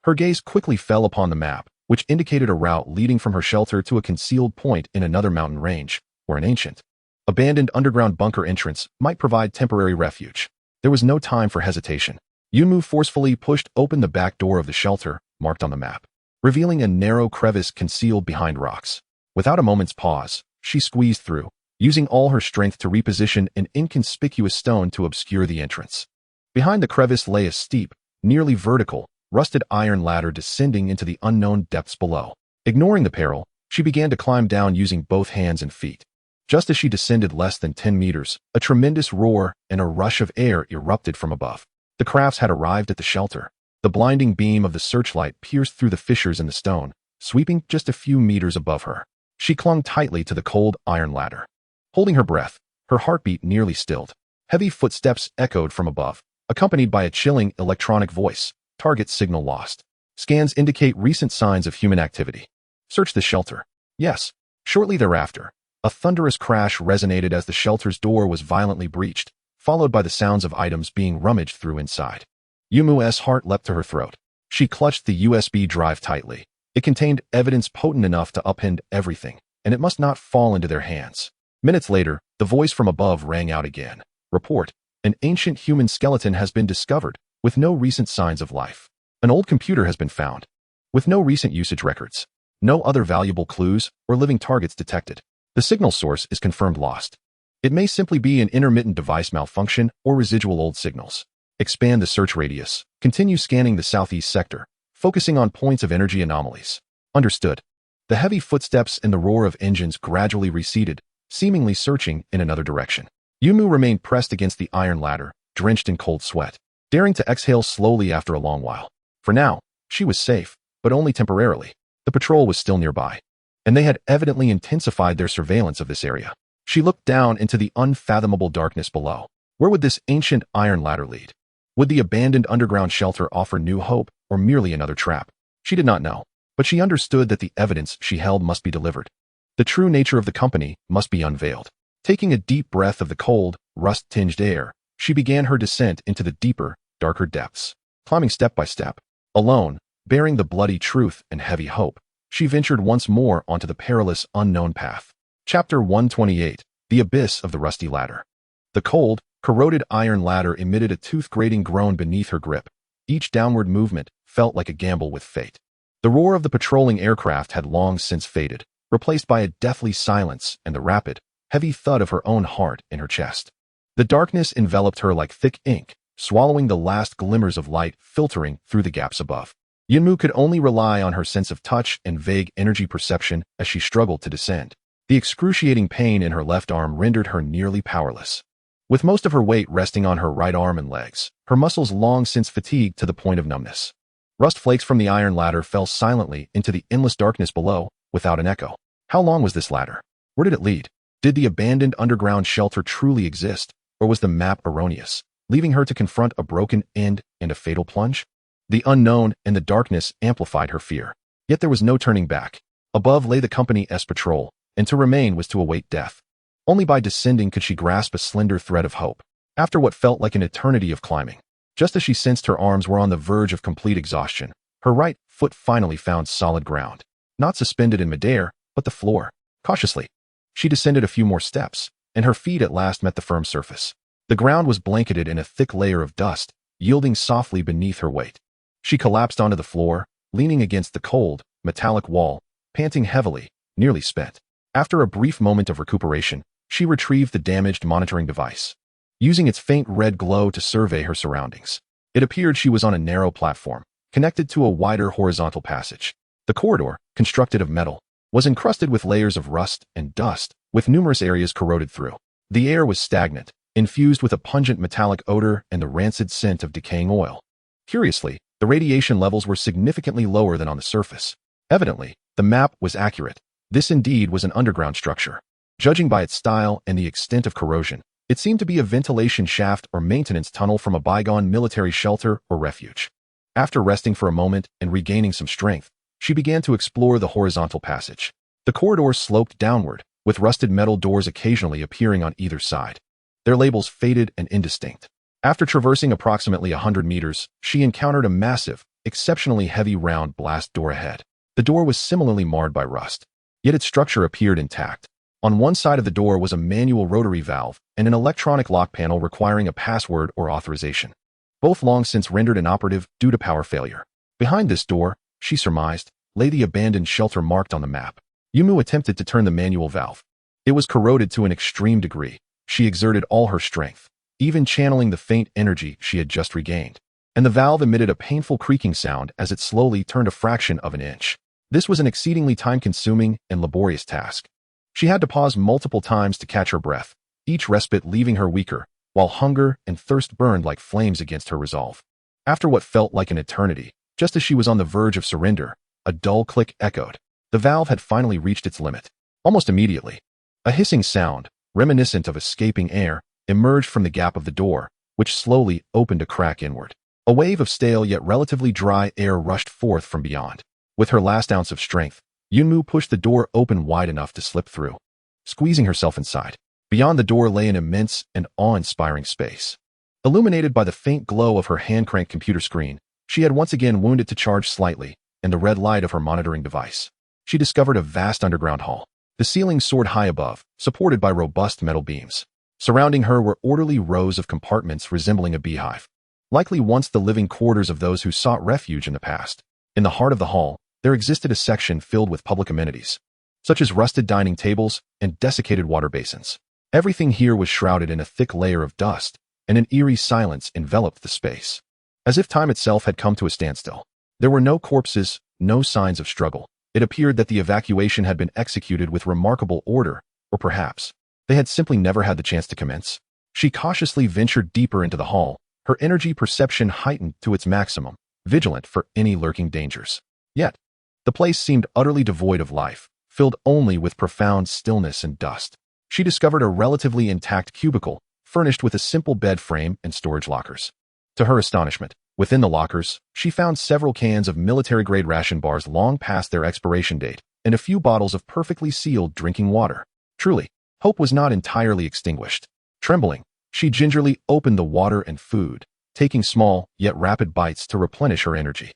Her gaze quickly fell upon the map, which indicated a route leading from her shelter to a concealed point in another mountain range, where an ancient, abandoned underground bunker entrance might provide temporary refuge. There was no time for hesitation. Yunmu forcefully pushed open the back door of the shelter, marked on the map, revealing a narrow crevice concealed behind rocks. Without a moment's pause, she squeezed through, using all her strength to reposition an inconspicuous stone to obscure the entrance. Behind the crevice lay a steep, nearly vertical, rusted iron ladder descending into the unknown depths below. Ignoring the peril, she began to climb down using both hands and feet. Just as she descended less than 10 meters, a tremendous roar and a rush of air erupted from above. The crafts had arrived at the shelter. The blinding beam of the searchlight pierced through the fissures in the stone, sweeping just a few meters above her. She clung tightly to the cold iron ladder. Holding her breath, her heartbeat nearly stilled. Heavy footsteps echoed from above, accompanied by a chilling electronic voice. Target signal lost. Scans indicate recent signs of human activity. Search the shelter. Yes. Shortly thereafter, a thunderous crash resonated as the shelter's door was violently breached, followed by the sounds of items being rummaged through inside. Yumu's heart leapt to her throat. She clutched the USB drive tightly. It contained evidence potent enough to upend everything, and it must not fall into their hands. Minutes later, the voice from above rang out again. Report. An ancient human skeleton has been discovered, with no recent signs of life. An old computer has been found, with no recent usage records. No other valuable clues or living targets detected. The signal source is confirmed lost. It may simply be an intermittent device malfunction or residual old signals. Expand the search radius. Continue scanning the southeast sector, focusing on points of energy anomalies. Understood. The heavy footsteps and the roar of engines gradually receded, seemingly searching in another direction. Yunmu remained pressed against the iron ladder, drenched in cold sweat, daring to exhale slowly after a long while. For now, she was safe, but only temporarily. The patrol was still nearby, and they had evidently intensified their surveillance of this area. She looked down into the unfathomable darkness below. Where would this ancient iron ladder lead? Would the abandoned underground shelter offer new hope, or merely another trap? She did not know, but she understood that the evidence she held must be delivered. The true nature of the company must be unveiled. Taking a deep breath of the cold, rust-tinged air, she began her descent into the deeper, darker depths. Climbing step by step, alone, bearing the bloody truth and heavy hope, she ventured once more onto the perilous unknown path. Chapter 128. The Abyss of the Rusty Ladder. The cold, corroded iron ladder emitted a tooth-grating groan beneath her grip. Each downward movement felt like a gamble with fate. The roar of the patrolling aircraft had long since faded, replaced by a deathly silence and the rapid, heavy thud of her own heart in her chest. The darkness enveloped her like thick ink, swallowing the last glimmers of light filtering through the gaps above. Yunmu could only rely on her sense of touch and vague energy perception as she struggled to descend. The excruciating pain in her left arm rendered her nearly powerless. With most of her weight resting on her right arm and legs, her muscles long since fatigued to the point of numbness. Rust flakes from the iron ladder fell silently into the endless darkness below, without an echo. How long was this ladder? Where did it lead? Did the abandoned underground shelter truly exist, or was the map erroneous, leaving her to confront a broken end and a fatal plunge? The unknown and the darkness amplified her fear. Yet there was no turning back. Above lay the Company's patrol, and to remain was to await death. Only by descending could she grasp a slender thread of hope. After what felt like an eternity of climbing, just as she sensed her arms were on the verge of complete exhaustion, her right foot finally found solid ground. Not suspended in midair, but the floor. Cautiously, she descended a few more steps, and her feet at last met the firm surface. The ground was blanketed in a thick layer of dust, yielding softly beneath her weight. She collapsed onto the floor, leaning against the cold, metallic wall, panting heavily, nearly spent. After a brief moment of recuperation, she retrieved the damaged monitoring device, using its faint red glow to survey her surroundings. It appeared she was on a narrow platform, connected to a wider horizontal passage. The corridor, constructed of metal, was encrusted with layers of rust and dust, with numerous areas corroded through. The air was stagnant, infused with a pungent metallic odor and the rancid scent of decaying oil. Curiously, the radiation levels were significantly lower than on the surface. Evidently, the map was accurate. This indeed was an underground structure. Judging by its style and the extent of corrosion, it seemed to be a ventilation shaft or maintenance tunnel from a bygone military shelter or refuge. After resting for a moment and regaining some strength, she began to explore the horizontal passage. The corridor sloped downward, with rusted metal doors occasionally appearing on either side. Their labels faded and indistinct. After traversing approximately 100 meters, she encountered a massive, exceptionally heavy round blast door ahead. The door was similarly marred by rust, yet its structure appeared intact. On one side of the door was a manual rotary valve and an electronic lock panel requiring a password or authorization, both long since rendered inoperative due to power failure. Behind this door, she surmised, lay the abandoned shelter marked on the map. Yunmu attempted to turn the manual valve. It was corroded to an extreme degree. She exerted all her strength, even channeling the faint energy she had just regained, and the valve emitted a painful creaking sound as it slowly turned a fraction of an inch. This was an exceedingly time-consuming and laborious task. She had to pause multiple times to catch her breath, each respite leaving her weaker, while hunger and thirst burned like flames against her resolve. After what felt like an eternity, just as she was on the verge of surrender, a dull click echoed. The valve had finally reached its limit. Almost immediately, a hissing sound, reminiscent of escaping air, emerged from the gap of the door, which slowly opened a crack inward. A wave of stale yet relatively dry air rushed forth from beyond. With her last ounce of strength, Yunmu pushed the door open wide enough to slip through, squeezing herself inside. Beyond the door lay an immense and awe-inspiring space. Illuminated by the faint glow of her hand-cranked computer screen, she had once again wound it to charge slightly, and the red light of her monitoring device. She discovered a vast underground hall. The ceiling soared high above, supported by robust metal beams. Surrounding her were orderly rows of compartments resembling a beehive, likely once the living quarters of those who sought refuge in the past. In the heart of the hall, there existed a section filled with public amenities, such as rusted dining tables and desiccated water basins. Everything here was shrouded in a thick layer of dust, and an eerie silence enveloped the space, as if time itself had come to a standstill. There were no corpses, no signs of struggle. It appeared that the evacuation had been executed with remarkable order, or perhaps they had simply never had the chance to commence. She cautiously ventured deeper into the hall, her energy perception heightened to its maximum, vigilant for any lurking dangers. Yet, the place seemed utterly devoid of life, filled only with profound stillness and dust. She discovered a relatively intact cubicle, furnished with a simple bed frame and storage lockers. To her astonishment, within the lockers, she found several cans of military-grade ration bars long past their expiration date, and a few bottles of perfectly sealed drinking water. Truly, hope was not entirely extinguished. Trembling, she gingerly opened the water and food, taking small, yet rapid bites to replenish her energy.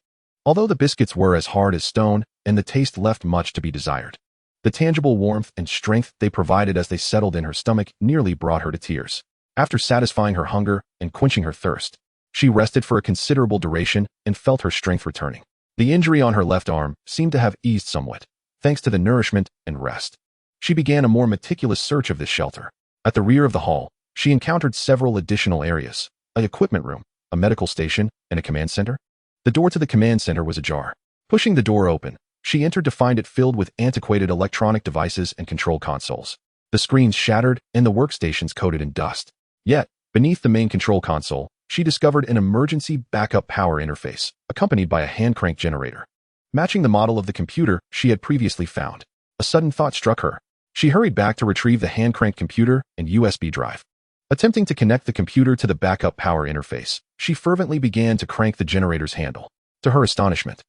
Although the biscuits were as hard as stone, and the taste left much to be desired, the tangible warmth and strength they provided as they settled in her stomach nearly brought her to tears. After satisfying her hunger and quenching her thirst, she rested for a considerable duration and felt her strength returning. The injury on her left arm seemed to have eased somewhat, thanks to the nourishment and rest. She began a more meticulous search of this shelter. At the rear of the hall, she encountered several additional areas: an equipment room, a medical station, and a command center. The door to the command center was ajar. Pushing the door open, she entered to find it filled with antiquated electronic devices and control consoles. The screens shattered and the workstations coated in dust. Yet, beneath the main control console, she discovered an emergency backup power interface, accompanied by a hand-crank generator, matching the model of the computer she had previously found. A sudden thought struck her. She hurried back to retrieve the hand-cranked computer and USB drive. Attempting to connect the computer to the backup power interface, she fervently began to crank the generator's handle. To her astonishment,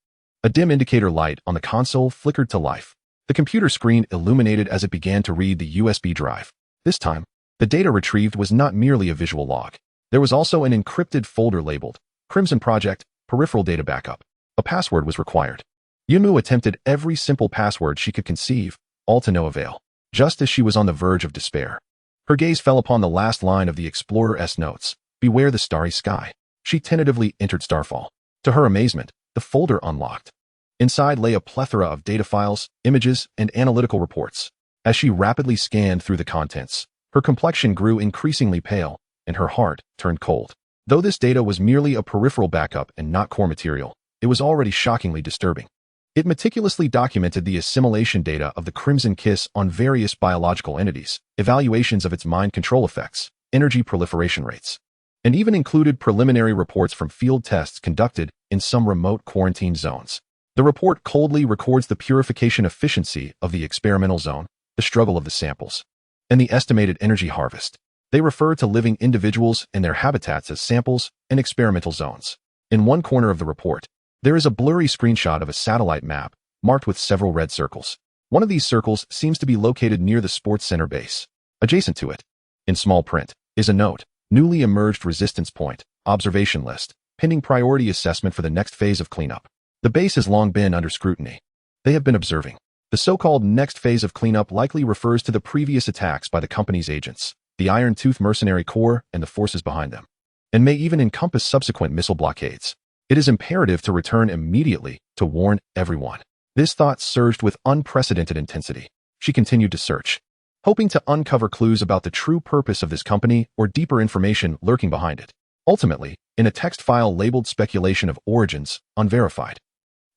a dim indicator light on the console flickered to life. The computer screen illuminated as it began to read the USB drive. This time, the data retrieved was not merely a visual log. There was also an encrypted folder labeled Crimson Project, Peripheral Data Backup. A password was required. Yunmu attempted every simple password she could conceive, all to no avail. Just as she was on the verge of despair, her gaze fell upon the last line of the Explorer's notes: "Beware the starry sky." She tentatively entered Starfall. To her amazement, the folder unlocked. Inside lay a plethora of data files, images, and analytical reports. As she rapidly scanned through the contents, her complexion grew increasingly pale, and her heart turned cold. Though this data was merely a peripheral backup and not core material, it was already shockingly disturbing. It meticulously documented the assimilation data of the Crimson Kiss on various biological entities, evaluations of its mind control effects, energy proliferation rates, and even included preliminary reports from field tests conducted in some remote quarantine zones. The report coldly records the purification efficiency of the experimental zone, the struggle of the samples, and the estimated energy harvest. They refer to living individuals and their habitats as samples and experimental zones. In one corner of the report, there is a blurry screenshot of a satellite map, marked with several red circles. One of these circles seems to be located near the sports center base. Adjacent to it, in small print, is a note: "Newly emerged resistance point, observation list, pending priority assessment for the next phase of cleanup." The base has long been under scrutiny. They have been observing. The so-called next phase of cleanup likely refers to the previous attacks by the company's agents, the Iron Tooth Mercenary Corps and the forces behind them, and may even encompass subsequent missile blockades. It is imperative to return immediately to warn everyone. This thought surged with unprecedented intensity. She continued to search, hoping to uncover clues about the true purpose of this company or deeper information lurking behind it. Ultimately, in a text file labeled Speculation of Origins, Unverified,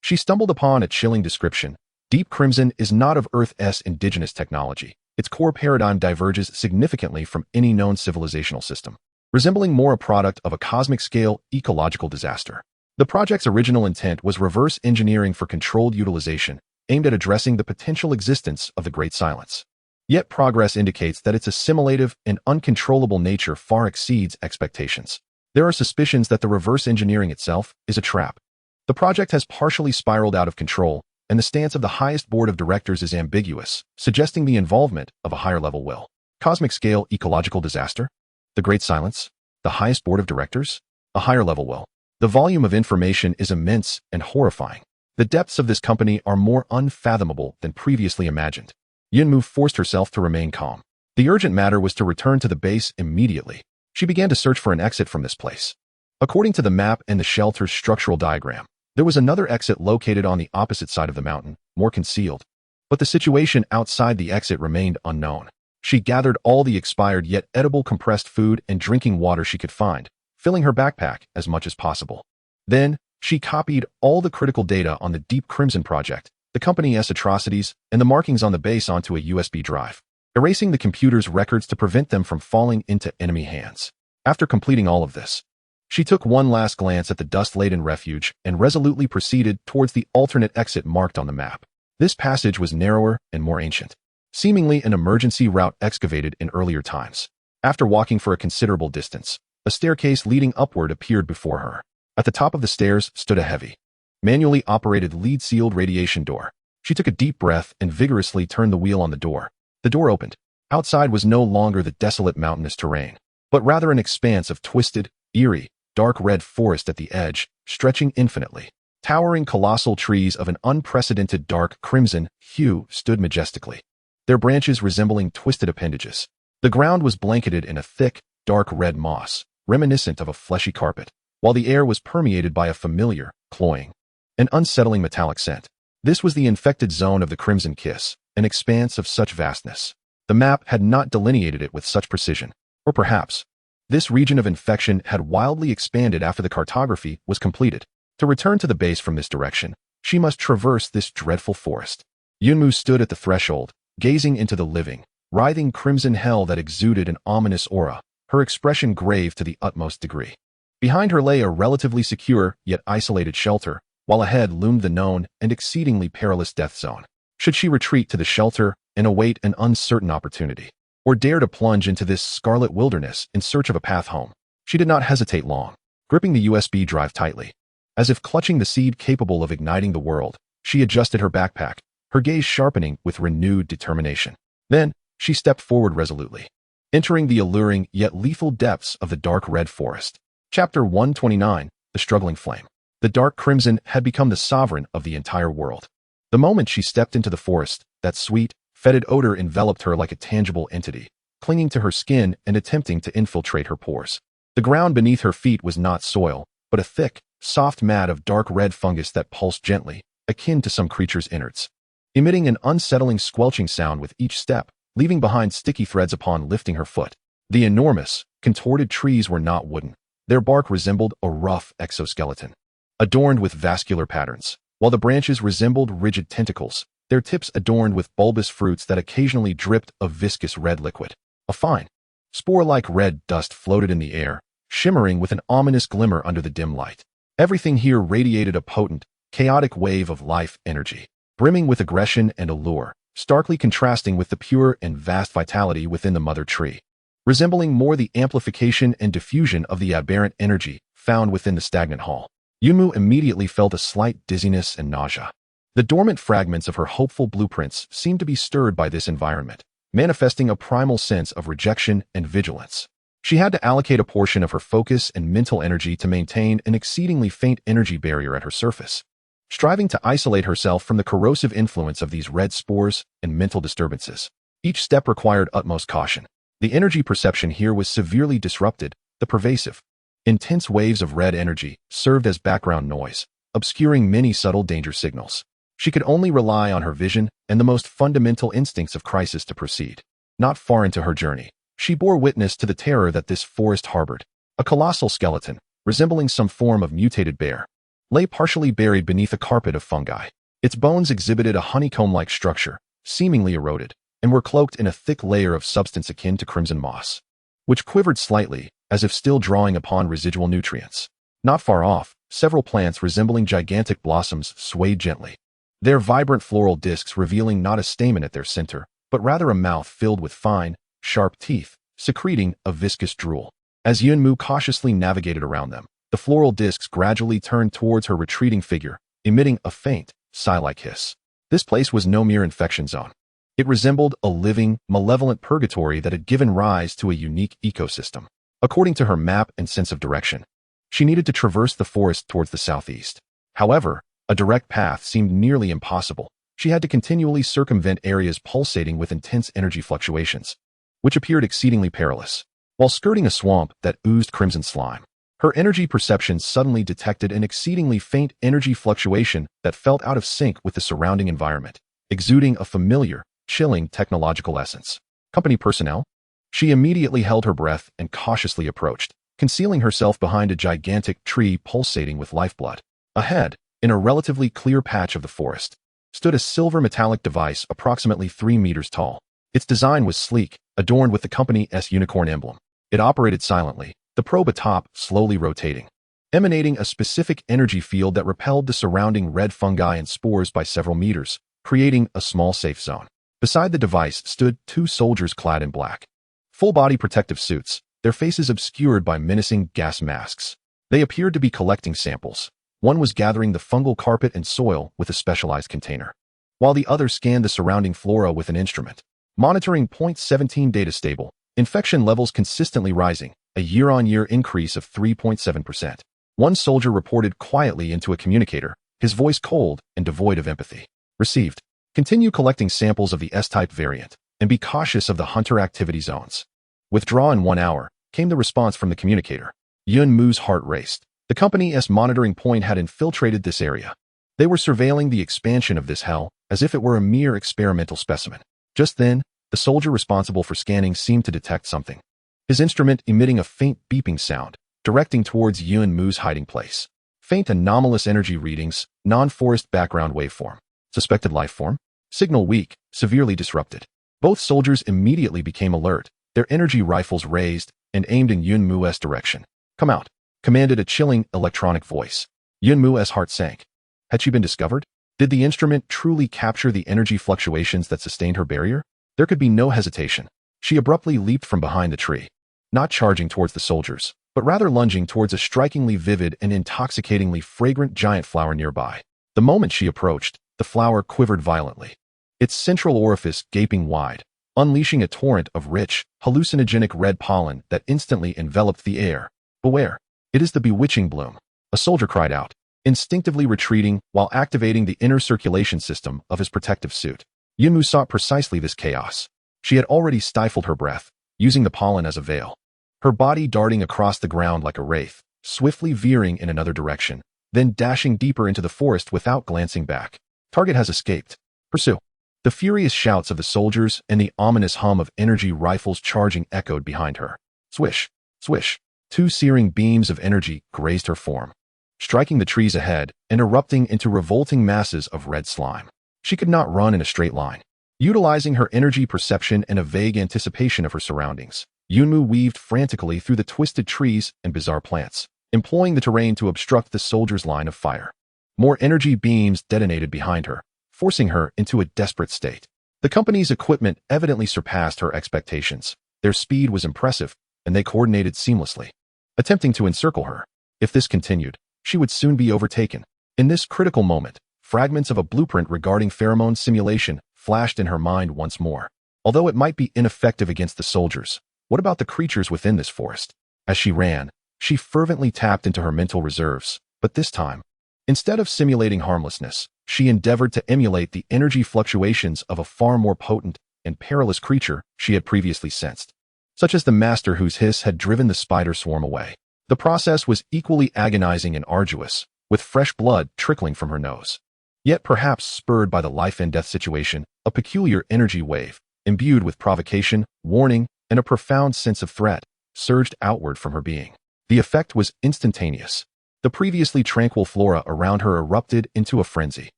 she stumbled upon a chilling description. Deep Crimson is not of Earth's indigenous technology. Its core paradigm diverges significantly from any known civilizational system, resembling more a product of a cosmic-scale ecological disaster. The project's original intent was reverse engineering for controlled utilization, aimed at addressing the potential existence of the Great Silence. Yet progress indicates that its assimilative and uncontrollable nature far exceeds expectations. There are suspicions that the reverse engineering itself is a trap. The project has partially spiraled out of control, and the stance of the highest board of directors is ambiguous, suggesting the involvement of a higher-level will. Cosmic-scale ecological disaster? The Great Silence? The highest board of directors? A higher-level will. The volume of information is immense and horrifying. The depths of this company are more unfathomable than previously imagined. Yunmu forced herself to remain calm. The urgent matter was to return to the base immediately. She began to search for an exit from this place. According to the map and the shelter's structural diagram, there was another exit located on the opposite side of the mountain, more concealed. But the situation outside the exit remained unknown. She gathered all the expired yet edible compressed food and drinking water she could find, filling her backpack as much as possible. Then, she copied all the critical data on the Deep Crimson project, the company's atrocities, and the markings on the base onto a USB drive, erasing the computer's records to prevent them from falling into enemy hands. After completing all of this, she took one last glance at the dust-laden refuge and resolutely proceeded towards the alternate exit marked on the map. This passage was narrower and more ancient, seemingly an emergency route excavated in earlier times. After walking for a considerable distance, a staircase leading upward appeared before her. At the top of the stairs stood a heavy, manually operated lead-sealed radiation door. She took a deep breath and vigorously turned the wheel on the door. The door opened. Outside was no longer the desolate mountainous terrain, but rather an expanse of twisted, eerie, dark red forest at the edge, stretching infinitely. Towering colossal trees of an unprecedented dark crimson hue stood majestically, their branches resembling twisted appendages. The ground was blanketed in a thick, dark red moss, reminiscent of a fleshy carpet, while the air was permeated by a familiar, cloying, and unsettling metallic scent. This was the infected zone of the Crimson Kiss, an expanse of such vastness. The map had not delineated it with such precision, or perhaps, this region of infection had wildly expanded after the cartography was completed. To return to the base from this direction, she must traverse this dreadful forest. Yunmu stood at the threshold, gazing into the living, writhing crimson hell that exuded an ominous aura, her expression grave to the utmost degree. Behind her lay a relatively secure yet isolated shelter, while ahead loomed the known and exceedingly perilous death zone. Should she retreat to the shelter and await an uncertain opportunity, or dare to plunge into this scarlet wilderness in search of a path home? She did not hesitate long. Gripping the USB drive tightly, as if clutching the seed capable of igniting the world, she adjusted her backpack, her gaze sharpening with renewed determination. Then, she stepped forward resolutely, entering the alluring yet lethal depths of the dark red forest. Chapter 129, The Struggling Flame. The dark crimson had become the sovereign of the entire world. The moment she stepped into the forest, that sweet, fetid odor enveloped her like a tangible entity, clinging to her skin and attempting to infiltrate her pores. The ground beneath her feet was not soil, but a thick, soft mat of dark red fungus that pulsed gently, akin to some creature's innards, emitting an unsettling squelching sound with each step, leaving behind sticky threads upon lifting her foot. The enormous, contorted trees were not wooden. Their bark resembled a rough exoskeleton, adorned with vascular patterns, while the branches resembled rigid tentacles, their tips adorned with bulbous fruits that occasionally dripped a viscous red liquid. A fine, spore-like red dust floated in the air, shimmering with an ominous glimmer under the dim light. Everything here radiated a potent, chaotic wave of life energy, brimming with aggression and allure, starkly contrasting with the pure and vast vitality within the mother tree, resembling more the amplification and diffusion of the aberrant energy found within the stagnant hall. Yunmu immediately felt a slight dizziness and nausea. The dormant fragments of her hopeful blueprints seemed to be stirred by this environment, manifesting a primal sense of rejection and vigilance. She had to allocate a portion of her focus and mental energy to maintain an exceedingly faint energy barrier at her surface, striving to isolate herself from the corrosive influence of these red spores and mental disturbances. Each step required utmost caution. The energy perception here was severely disrupted. The pervasive, intense waves of red energy served as background noise, obscuring many subtle danger signals. She could only rely on her vision and the most fundamental instincts of crisis to proceed. Not far into her journey, she bore witness to the terror that this forest harbored. A colossal skeleton, resembling some form of mutated bear, lay partially buried beneath a carpet of fungi. Its bones exhibited a honeycomb-like structure, seemingly eroded, and were cloaked in a thick layer of substance akin to crimson moss, which quivered slightly, as if still drawing upon residual nutrients. Not far off, several plants resembling gigantic blossoms swayed gently, their vibrant floral discs revealing not a stamen at their center, but rather a mouth filled with fine, sharp teeth, secreting a viscous drool. As Yunmu cautiously navigated around them, the floral discs gradually turned towards her retreating figure, emitting a faint, sigh-like hiss. This place was no mere infection zone. It resembled a living, malevolent purgatory that had given rise to a unique ecosystem. According to her map and sense of direction, she needed to traverse the forest towards the southeast. However, a direct path seemed nearly impossible. She had to continually circumvent areas pulsating with intense energy fluctuations, which appeared exceedingly perilous. While skirting a swamp that oozed crimson slime, her energy perception suddenly detected an exceedingly faint energy fluctuation that felt out of sync with the surrounding environment, exuding a familiar, chilling technological essence. Company personnel? She immediately held her breath and cautiously approached, concealing herself behind a gigantic tree pulsating with lifeblood. Ahead, in a relatively clear patch of the forest, stood a silver metallic device approximately 3 meters tall. Its design was sleek, adorned with the company's unicorn emblem. It operated silently, the probe atop slowly rotating, emanating a specific energy field that repelled the surrounding red fungi and spores by several meters, creating a small safe zone. Beside the device stood 2 soldiers clad in black, full-body protective suits, their faces obscured by menacing gas masks. They appeared to be collecting samples. One was gathering the fungal carpet and soil with a specialized container, while the other scanned the surrounding flora with an instrument. Monitoring .17 data stable, infection levels consistently rising, a year-on-year increase of 3.7%. One soldier reported quietly into a communicator, his voice cold and devoid of empathy. Received. Continue collecting samples of the S-type variant, and be cautious of the hunter activity zones. Withdraw in 1 hour, came the response from the communicator. Yun Mu's heart raced. The company's monitoring point had infiltrated this area. They were surveilling the expansion of this hell as if it were a mere experimental specimen. Just then, the soldier responsible for scanning seemed to detect something, his instrument emitting a faint beeping sound, directing towards Yun Mu's hiding place. Faint anomalous energy readings, non-forest background waveform. Suspected life form? Signal weak, severely disrupted. Both soldiers immediately became alert, their energy rifles raised and aimed in Yun Mu's direction. Come out, commanded a chilling electronic voice. Yun Mu's heart sank. Had she been discovered? Did the instrument truly capture the energy fluctuations that sustained her barrier? There could be no hesitation. She abruptly leaped from behind the tree, not charging towards the soldiers, but rather lunging towards a strikingly vivid and intoxicatingly fragrant giant flower nearby. The moment she approached, the flower quivered violently, its central orifice gaping wide, unleashing a torrent of rich, hallucinogenic red pollen that instantly enveloped the air. Beware! It is the bewitching bloom, a soldier cried out, instinctively retreating while activating the inner circulation system of his protective suit. Yun Mu sought precisely this chaos. She had already stifled her breath, using the pollen as a veil, her body darting across the ground like a wraith, swiftly veering in another direction, then dashing deeper into the forest without glancing back. Target has escaped. Pursue. The furious shouts of the soldiers and the ominous hum of energy rifles charging echoed behind her. Swish, swish. 2 searing beams of energy grazed her form, striking the trees ahead and erupting into revolting masses of red slime. She could not run in a straight line. Utilizing her energy perception and a vague anticipation of her surroundings, Yun Mu weaved frantically through the twisted trees and bizarre plants, employing the terrain to obstruct the soldiers' line of fire. More energy beams detonated behind her, forcing her into a desperate state. The company's equipment evidently surpassed her expectations. Their speed was impressive, and they coordinated seamlessly, attempting to encircle her. If this continued, she would soon be overtaken. In this critical moment, fragments of a blueprint regarding pheromone simulation flashed in her mind once more. Although it might be ineffective against the soldiers, what about the creatures within this forest? As she ran, she fervently tapped into her mental reserves, but this time, instead of simulating harmlessness, she endeavored to emulate the energy fluctuations of a far more potent and perilous creature she had previously sensed, such as the master whose hiss had driven the spider swarm away. The process was equally agonizing and arduous, with fresh blood trickling from her nose. Yet perhaps spurred by the life and death situation, a peculiar energy wave, imbued with provocation, warning, and a profound sense of threat, surged outward from her being. The effect was instantaneous. The previously tranquil flora around her erupted into a frenzy.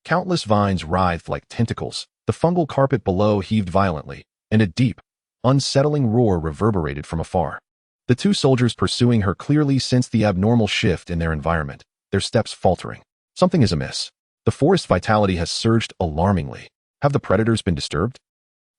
Countless vines writhed like tentacles, the fungal carpet below heaved violently, and a deep, unsettling roar reverberated from afar. The 2 soldiers pursuing her clearly sensed the abnormal shift in their environment, their steps faltering. Something is amiss. The forest vitality has surged alarmingly. Have the predators been disturbed?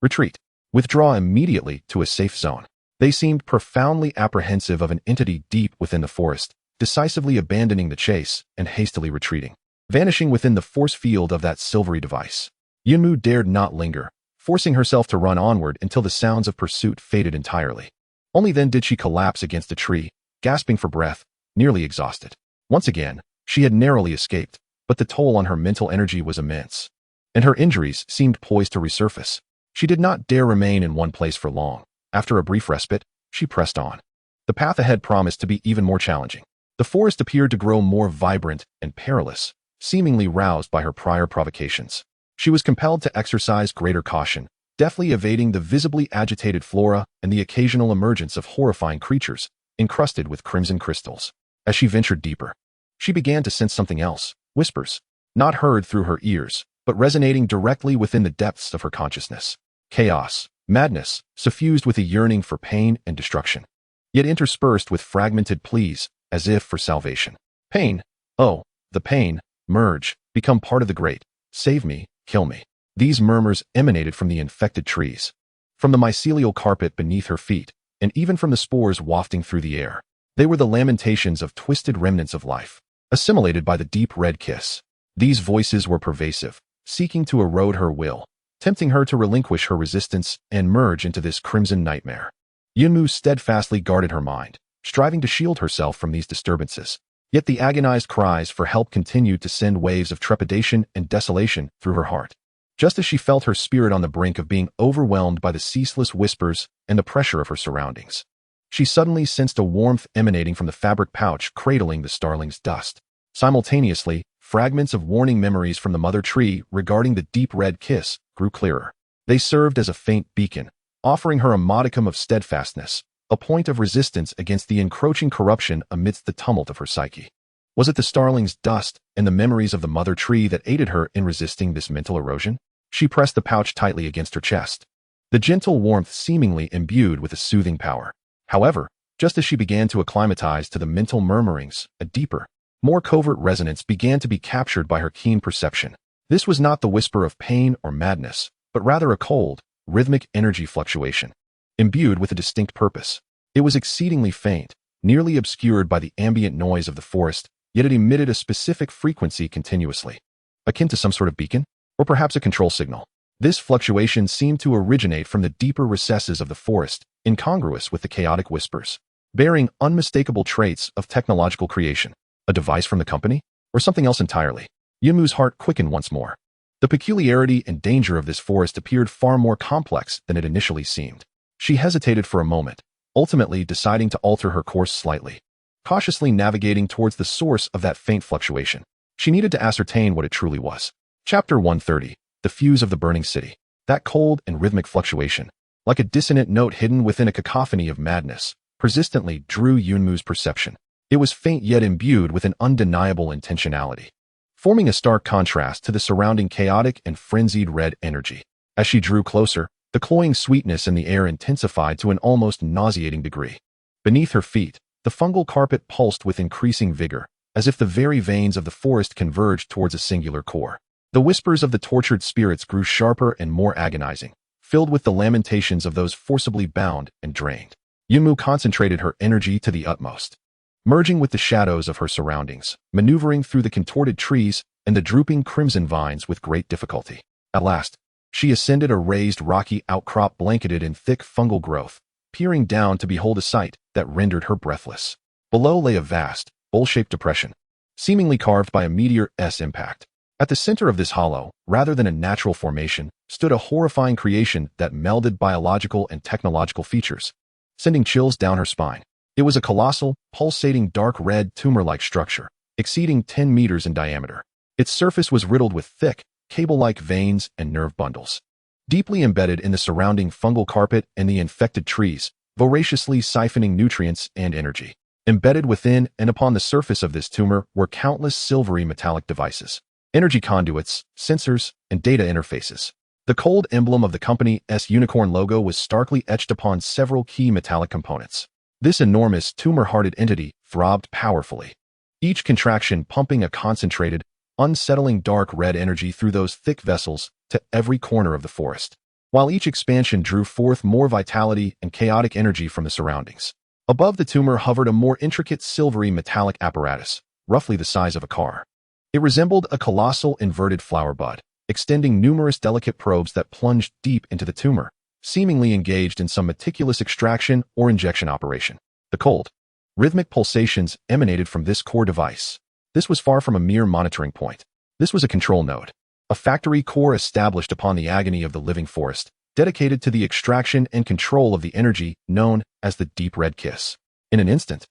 Retreat. Withdraw immediately to a safe zone. They seemed profoundly apprehensive of an entity deep within the forest, decisively abandoning the chase and hastily retreating, vanishing within the force field of that silvery device. Yun Mu dared not linger, forcing herself to run onward until the sounds of pursuit faded entirely. Only then did she collapse against a tree, gasping for breath, nearly exhausted. Once again, she had narrowly escaped, but the toll on her mental energy was immense, and her injuries seemed poised to resurface. She did not dare remain in one place for long. After a brief respite, she pressed on. The path ahead promised to be even more challenging. The forest appeared to grow more vibrant and perilous, seemingly roused by her prior provocations. She was compelled to exercise greater caution, deftly evading the visibly agitated flora and the occasional emergence of horrifying creatures encrusted with crimson crystals. As she ventured deeper, she began to sense something else, whispers, not heard through her ears, but resonating directly within the depths of her consciousness. Chaos, madness, suffused with a yearning for pain and destruction, yet interspersed with fragmented pleas, as if for salvation. Pain, oh, the pain, merge, become part of the great, save me, kill me. These murmurs emanated from the infected trees, from the mycelial carpet beneath her feet, and even from the spores wafting through the air. They were the lamentations of twisted remnants of life, assimilated by the deep red kiss. These voices were pervasive, seeking to erode her will, tempting her to relinquish her resistance and merge into this crimson nightmare. Yunmu steadfastly guarded her mind, striving to shield herself from these disturbances. Yet the agonized cries for help continued to send waves of trepidation and desolation through her heart. Just as she felt her spirit on the brink of being overwhelmed by the ceaseless whispers and the pressure of her surroundings, she suddenly sensed a warmth emanating from the fabric pouch cradling the starling's dust. Simultaneously, fragments of warning memories from the mother tree regarding the deep red kiss grew clearer. They served as a faint beacon, offering her a modicum of steadfastness, a point of resistance against the encroaching corruption amidst the tumult of her psyche. Was it the starling's dust and the memories of the mother tree that aided her in resisting this mental erosion? She pressed the pouch tightly against her chest, the gentle warmth seemingly imbued with a soothing power. However, just as she began to acclimatize to the mental murmurings, a deeper, more covert resonance began to be captured by her keen perception. This was not the whisper of pain or madness, but rather a cold, rhythmic energy fluctuation, imbued with a distinct purpose. It was exceedingly faint, nearly obscured by the ambient noise of the forest, yet it emitted a specific frequency continuously, akin to some sort of beacon, or perhaps a control signal. This fluctuation seemed to originate from the deeper recesses of the forest, incongruous with the chaotic whispers, bearing unmistakable traits of technological creation. A device from the company? Or something else entirely? Yunmu's heart quickened once more. The peculiarity and danger of this forest appeared far more complex than it initially seemed. She hesitated for a moment, ultimately deciding to alter her course slightly. Cautiously navigating towards the source of that faint fluctuation, she needed to ascertain what it truly was. Chapter 130. The Fuse of the Burning City. That cold and rhythmic fluctuation, like a dissonant note hidden within a cacophony of madness, persistently drew Yunmu's perception. It was faint yet imbued with an undeniable intentionality, forming a stark contrast to the surrounding chaotic and frenzied red energy. As she drew closer, the cloying sweetness in the air intensified to an almost nauseating degree. Beneath her feet, the fungal carpet pulsed with increasing vigor, as if the very veins of the forest converged towards a singular core. The whispers of the tortured spirits grew sharper and more agonizing, filled with the lamentations of those forcibly bound and drained. Yunmu concentrated her energy to the utmost, merging with the shadows of her surroundings, maneuvering through the contorted trees and the drooping crimson vines with great difficulty. At last, she ascended a raised rocky outcrop blanketed in thick fungal growth, peering down to behold a sight that rendered her breathless. Below lay a vast, bowl-shaped depression, seemingly carved by a meteor's impact. At the center of this hollow, rather than a natural formation, stood a horrifying creation that melded biological and technological features, sending chills down her spine. It was a colossal, pulsating dark red tumor-like structure, exceeding 10 meters in diameter. Its surface was riddled with thick, cable-like veins and nerve bundles, deeply embedded in the surrounding fungal carpet and the infected trees, voraciously siphoning nutrients and energy. Embedded within and upon the surface of this tumor were countless silvery metallic devices, energy conduits, sensors, and data interfaces. The cold emblem of the company's unicorn logo was starkly etched upon several key metallic components. This enormous tumor-hearted entity throbbed powerfully, each contraction pumping a concentrated, unsettling dark red energy through those thick vessels to every corner of the forest, while each expansion drew forth more vitality and chaotic energy from the surroundings. Above the tumor hovered a more intricate silvery metallic apparatus, roughly the size of a car. It resembled a colossal inverted flower bud, extending numerous delicate probes that plunged deep into the tumor, seemingly engaged in some meticulous extraction or injection operation. The cold, rhythmic pulsations emanated from this core device. This was far from a mere monitoring point. This was a control node, a factory core established upon the agony of the living forest, dedicated to the extraction and control of the energy known as the Deep Red Kiss. In an instant,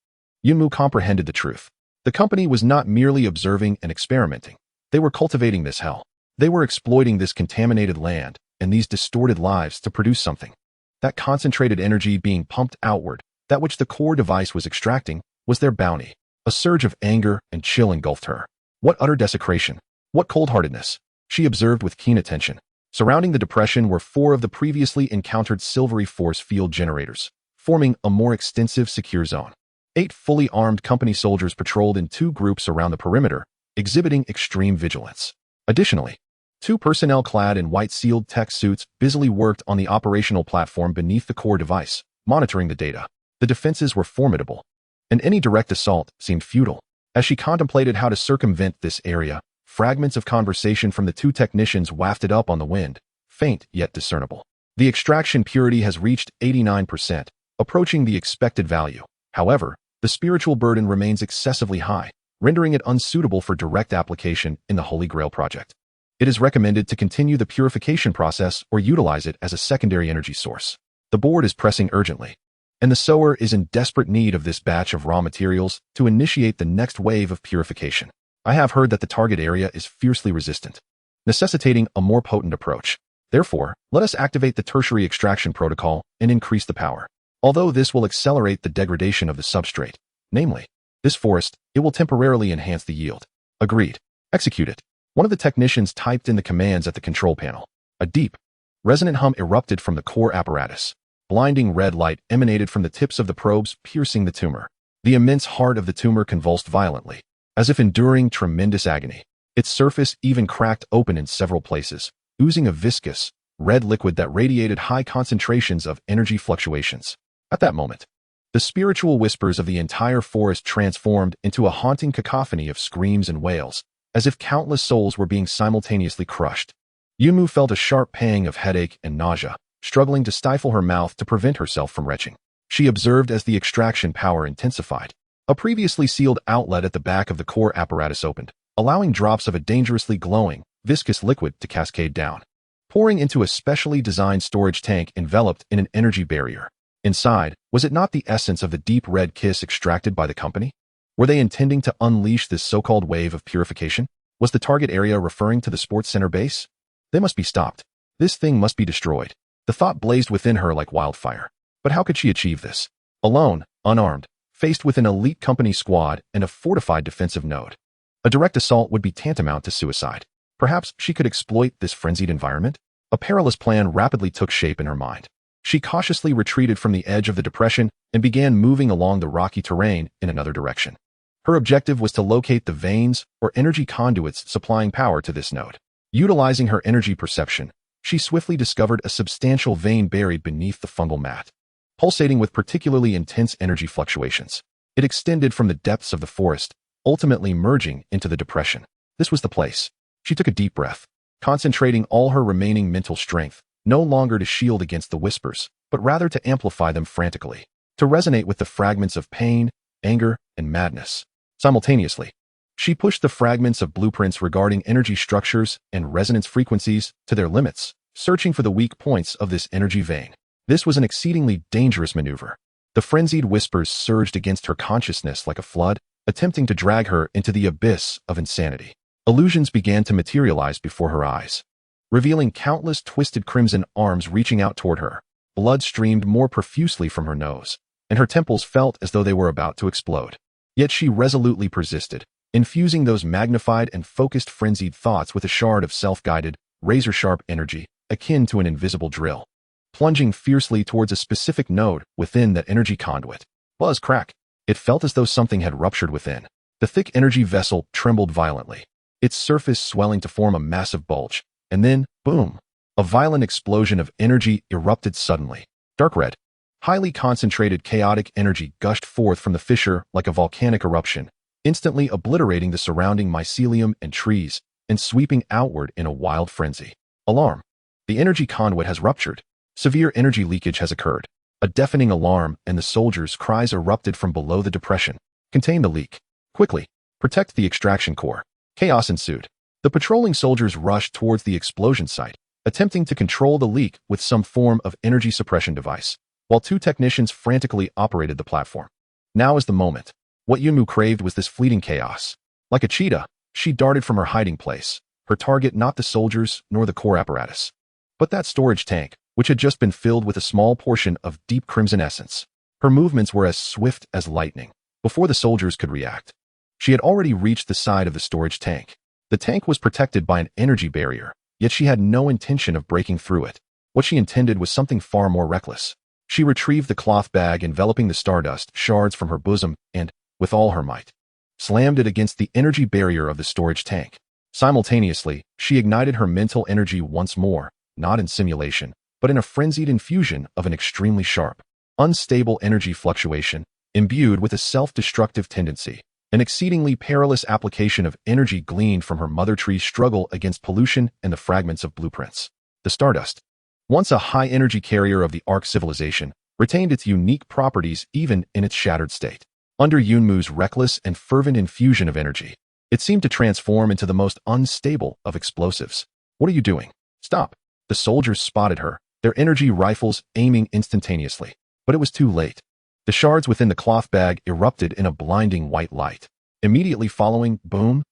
Yunmu comprehended the truth. The company was not merely observing and experimenting. They were cultivating this hell. They were exploiting this contaminated land, and these distorted lives to produce something. That concentrated energy being pumped outward, that which the core device was extracting, was their bounty. A surge of anger and chill engulfed her. What utter desecration! What cold-heartedness! She observed with keen attention. Surrounding the depression were 4 of the previously encountered silvery force field generators, forming a more extensive secure zone. 8 fully armed company soldiers patrolled in 2 groups around the perimeter, exhibiting extreme vigilance. Additionally, 2 personnel clad in white sealed tech suits busily worked on the operational platform beneath the core device, monitoring the data. The defenses were formidable, and any direct assault seemed futile. As she contemplated how to circumvent this area, fragments of conversation from the 2 technicians wafted up on the wind, faint yet discernible. The extraction purity has reached 89%, approaching the expected value. However, the spiritual burden remains excessively high, rendering it unsuitable for direct application in the Holy Grail project. It is recommended to continue the purification process or utilize it as a secondary energy source. The board is pressing urgently, and the sower is in desperate need of this batch of raw materials to initiate the next wave of purification. I have heard that the target area is fiercely resistant, necessitating a more potent approach. Therefore, let us activate the tertiary extraction protocol and increase the power. Although this will accelerate the degradation of the substrate, namely, this forest, it will temporarily enhance the yield. Agreed. Execute it. One of the technicians typed in the commands at the control panel. A deep, resonant hum erupted from the core apparatus. Blinding red light emanated from the tips of the probes, piercing the tumor. The immense heart of the tumor convulsed violently, as if enduring tremendous agony. Its surface even cracked open in several places, oozing a viscous, red liquid that radiated high concentrations of energy fluctuations. At that moment, the spiritual whispers of the entire forest transformed into a haunting cacophony of screams and wails, as if countless souls were being simultaneously crushed. Yumu felt a sharp pang of headache and nausea, struggling to stifle her mouth to prevent herself from retching. She observed as the extraction power intensified. A previously sealed outlet at the back of the core apparatus opened, allowing drops of a dangerously glowing, viscous liquid to cascade down, pouring into a specially designed storage tank enveloped in an energy barrier. Inside, was it not the essence of the deep red kiss extracted by the company? Were they intending to unleash this so-called wave of purification? Was the target area referring to the sports center base? They must be stopped. This thing must be destroyed. The thought blazed within her like wildfire. But how could she achieve this? Alone, unarmed, faced with an elite company squad and a fortified defensive node. A direct assault would be tantamount to suicide. Perhaps she could exploit this frenzied environment? A perilous plan rapidly took shape in her mind. She cautiously retreated from the edge of the depression and began moving along the rocky terrain in another direction. Her objective was to locate the veins or energy conduits supplying power to this node. Utilizing her energy perception, she swiftly discovered a substantial vein buried beneath the fungal mat, pulsating with particularly intense energy fluctuations. It extended from the depths of the forest, ultimately merging into the depression. This was the place. She took a deep breath, concentrating all her remaining mental strength, no longer to shield against the whispers, but rather to amplify them frantically, to resonate with the fragments of pain, anger, and madness. Simultaneously, she pushed the fragments of blueprints regarding energy structures and resonance frequencies to their limits, searching for the weak points of this energy vein. This was an exceedingly dangerous maneuver. The frenzied whispers surged against her consciousness like a flood, attempting to drag her into the abyss of insanity. Illusions began to materialize before her eyes, revealing countless twisted crimson arms reaching out toward her. Blood streamed more profusely from her nose, and her temples felt as though they were about to explode. Yet she resolutely persisted, infusing those magnified and focused frenzied thoughts with a shard of self-guided, razor-sharp energy, akin to an invisible drill, plunging fiercely towards a specific node within that energy conduit. Buzz crack. It felt as though something had ruptured within. The thick energy vessel trembled violently, its surface swelling to form a massive bulge. And then, boom! A violent explosion of energy erupted suddenly. Dark red, highly concentrated chaotic energy gushed forth from the fissure like a volcanic eruption, instantly obliterating the surrounding mycelium and trees and sweeping outward in a wild frenzy. Alarm! The energy conduit has ruptured. Severe energy leakage has occurred. A deafening alarm and the soldiers' cries erupted from below the depression. Contain the leak. Quickly. Protect the extraction core. Chaos ensued. The patrolling soldiers rushed towards the explosion site, attempting to control the leak with some form of energy suppression device, while 2 technicians frantically operated the platform. Now is the moment. What Yunmu craved was this fleeting chaos. Like a cheetah, she darted from her hiding place, her target not the soldiers nor the core apparatus, but that storage tank, which had just been filled with a small portion of deep crimson essence. Her movements were as swift as lightning. Before the soldiers could react, she had already reached the side of the storage tank. The tank was protected by an energy barrier, yet she had no intention of breaking through it. What she intended was something far more reckless. She retrieved the cloth bag enveloping the stardust shards from her bosom and, with all her might, slammed it against the energy barrier of the storage tank. Simultaneously, she ignited her mental energy once more, not in simulation, but in a frenzied infusion of an extremely sharp, unstable energy fluctuation, imbued with a self-destructive tendency. An exceedingly perilous application of energy gleaned from her mother tree's struggle against pollution and the fragments of blueprints. The stardust, once a high-energy carrier of the Ark civilization, retained its unique properties even in its shattered state. Under Yunmu's reckless and fervent infusion of energy, it seemed to transform into the most unstable of explosives. What are you doing? Stop! The soldiers spotted her, their energy rifles aiming instantaneously. But it was too late. The shards within the cloth bag erupted in a blinding white light. Immediately following, boom,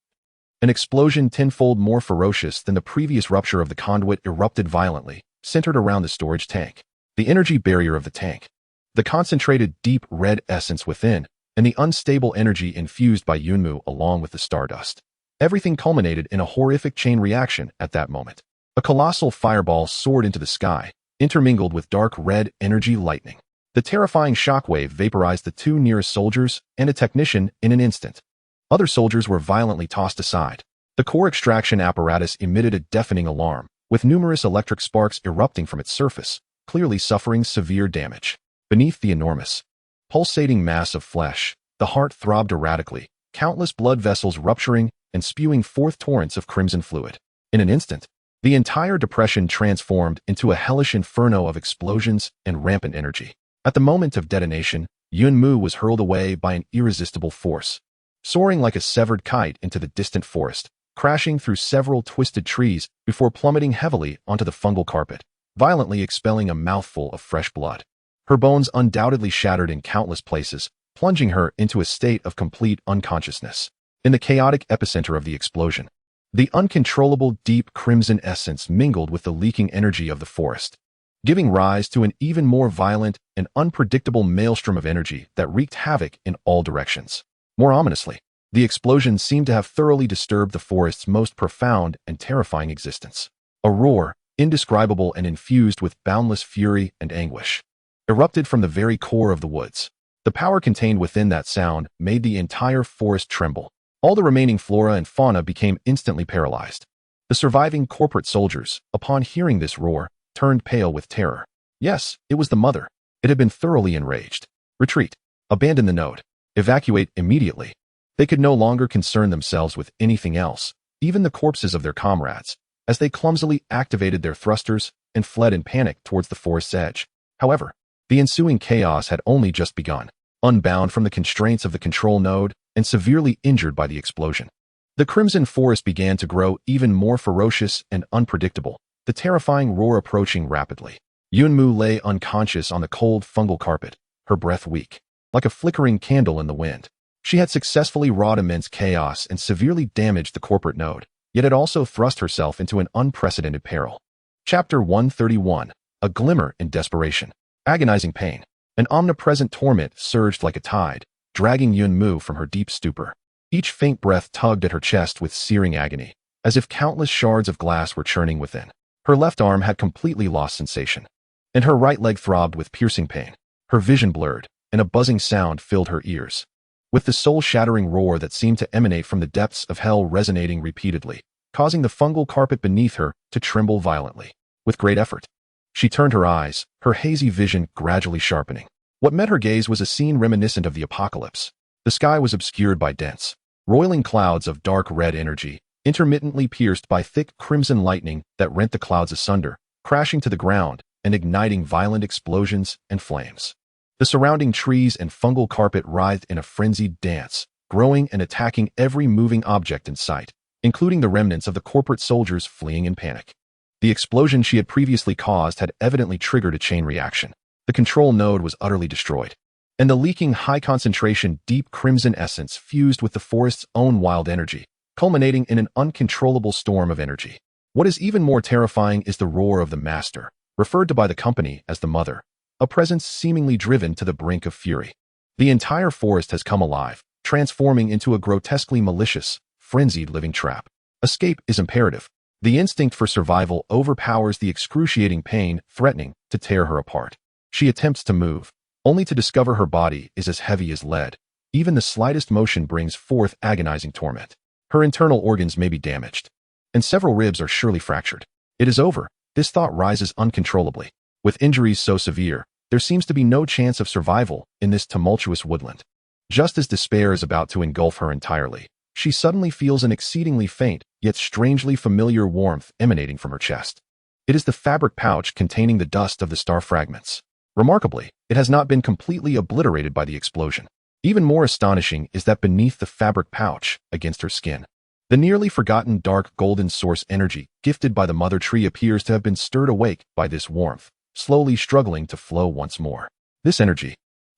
an explosion tenfold more ferocious than the previous rupture of the conduit erupted violently, centered around the storage tank. The energy barrier of the tank, the concentrated deep red essence within, and the unstable energy infused by Yunmu along with the stardust. Everything culminated in a horrific chain reaction at that moment. A colossal fireball soared into the sky, intermingled with dark red energy lightning. The terrifying shockwave vaporized the two nearest soldiers and a technician in an instant. Other soldiers were violently tossed aside. The core extraction apparatus emitted a deafening alarm, with numerous electric sparks erupting from its surface, clearly suffering severe damage. Beneath the enormous, pulsating mass of flesh, the heart throbbed erratically, countless blood vessels rupturing and spewing forth torrents of crimson fluid. In an instant, the entire depression transformed into a hellish inferno of explosions and rampant energy. At the moment of detonation, Yunmu was hurled away by an irresistible force, soaring like a severed kite into the distant forest, crashing through several twisted trees before plummeting heavily onto the fungal carpet, violently expelling a mouthful of fresh blood. Her bones undoubtedly shattered in countless places, plunging her into a state of complete unconsciousness. In the chaotic epicenter of the explosion, the uncontrollable deep crimson essence mingled with the leaking energy of the forest, giving rise to an even more violent and unpredictable maelstrom of energy that wreaked havoc in all directions. More ominously, the explosion seemed to have thoroughly disturbed the forest's most profound and terrifying existence. A roar, indescribable and infused with boundless fury and anguish, erupted from the very core of the woods. The power contained within that sound made the entire forest tremble. All the remaining flora and fauna became instantly paralyzed. The surviving corporate soldiers, upon hearing this roar, turned pale with terror. Yes, it was the mother. It had been thoroughly enraged. Retreat. Abandon the node. Evacuate immediately. They could no longer concern themselves with anything else, even the corpses of their comrades, as they clumsily activated their thrusters and fled in panic towards the forest's edge. However, the ensuing chaos had only just begun. Unbound from the constraints of the control node and severely injured by the explosion, the crimson forest began to grow even more ferocious and unpredictable, the terrifying roar approaching rapidly. Yunmu lay unconscious on the cold fungal carpet, her breath weak, like a flickering candle in the wind. She had successfully wrought immense chaos and severely damaged the corporate node, yet had also thrust herself into an unprecedented peril. Chapter 131. A glimmer in desperation. Agonizing pain. An omnipresent torment surged like a tide, dragging Yunmu from her deep stupor. Each faint breath tugged at her chest with searing agony, as if countless shards of glass were churning within. Her left arm had completely lost sensation, and her right leg throbbed with piercing pain. Her vision blurred, and a buzzing sound filled her ears, with the soul-shattering roar that seemed to emanate from the depths of hell resonating repeatedly, causing the fungal carpet beneath her to tremble violently. With great effort, she turned her eyes, her hazy vision gradually sharpening. What met her gaze was a scene reminiscent of the apocalypse. The sky was obscured by dense, roiling clouds of dark red energy, intermittently pierced by thick crimson lightning that rent the clouds asunder, crashing to the ground and igniting violent explosions and flames. The surrounding trees and fungal carpet writhed in a frenzied dance, growing and attacking every moving object in sight, including the remnants of the corporate soldiers fleeing in panic. The explosion she had previously caused had evidently triggered a chain reaction. The control node was utterly destroyed, and the leaking high-concentration deep crimson essence fused with the forest's own wild energy, culminating in an uncontrollable storm of energy. What is even more terrifying is the roar of the master, referred to by the company as the mother, a presence seemingly driven to the brink of fury. The entire forest has come alive, transforming into a grotesquely malicious, frenzied living trap. Escape is imperative. The instinct for survival overpowers the excruciating pain, threatening to tear her apart. She attempts to move, only to discover her body is as heavy as lead. Even the slightest motion brings forth agonizing torment. Her internal organs may be damaged, and several ribs are surely fractured. It is over. This thought rises uncontrollably. With injuries so severe, there seems to be no chance of survival in this tumultuous woodland. Just as despair is about to engulf her entirely, she suddenly feels an exceedingly faint, yet strangely familiar warmth emanating from her chest. It is the fabric pouch containing the dust of the star fragments. Remarkably, it has not been completely obliterated by the explosion. Even more astonishing is that beneath the fabric pouch, against her skin, the nearly forgotten dark golden source energy gifted by the mother tree appears to have been stirred awake by this warmth, slowly struggling to flow once more. This energy,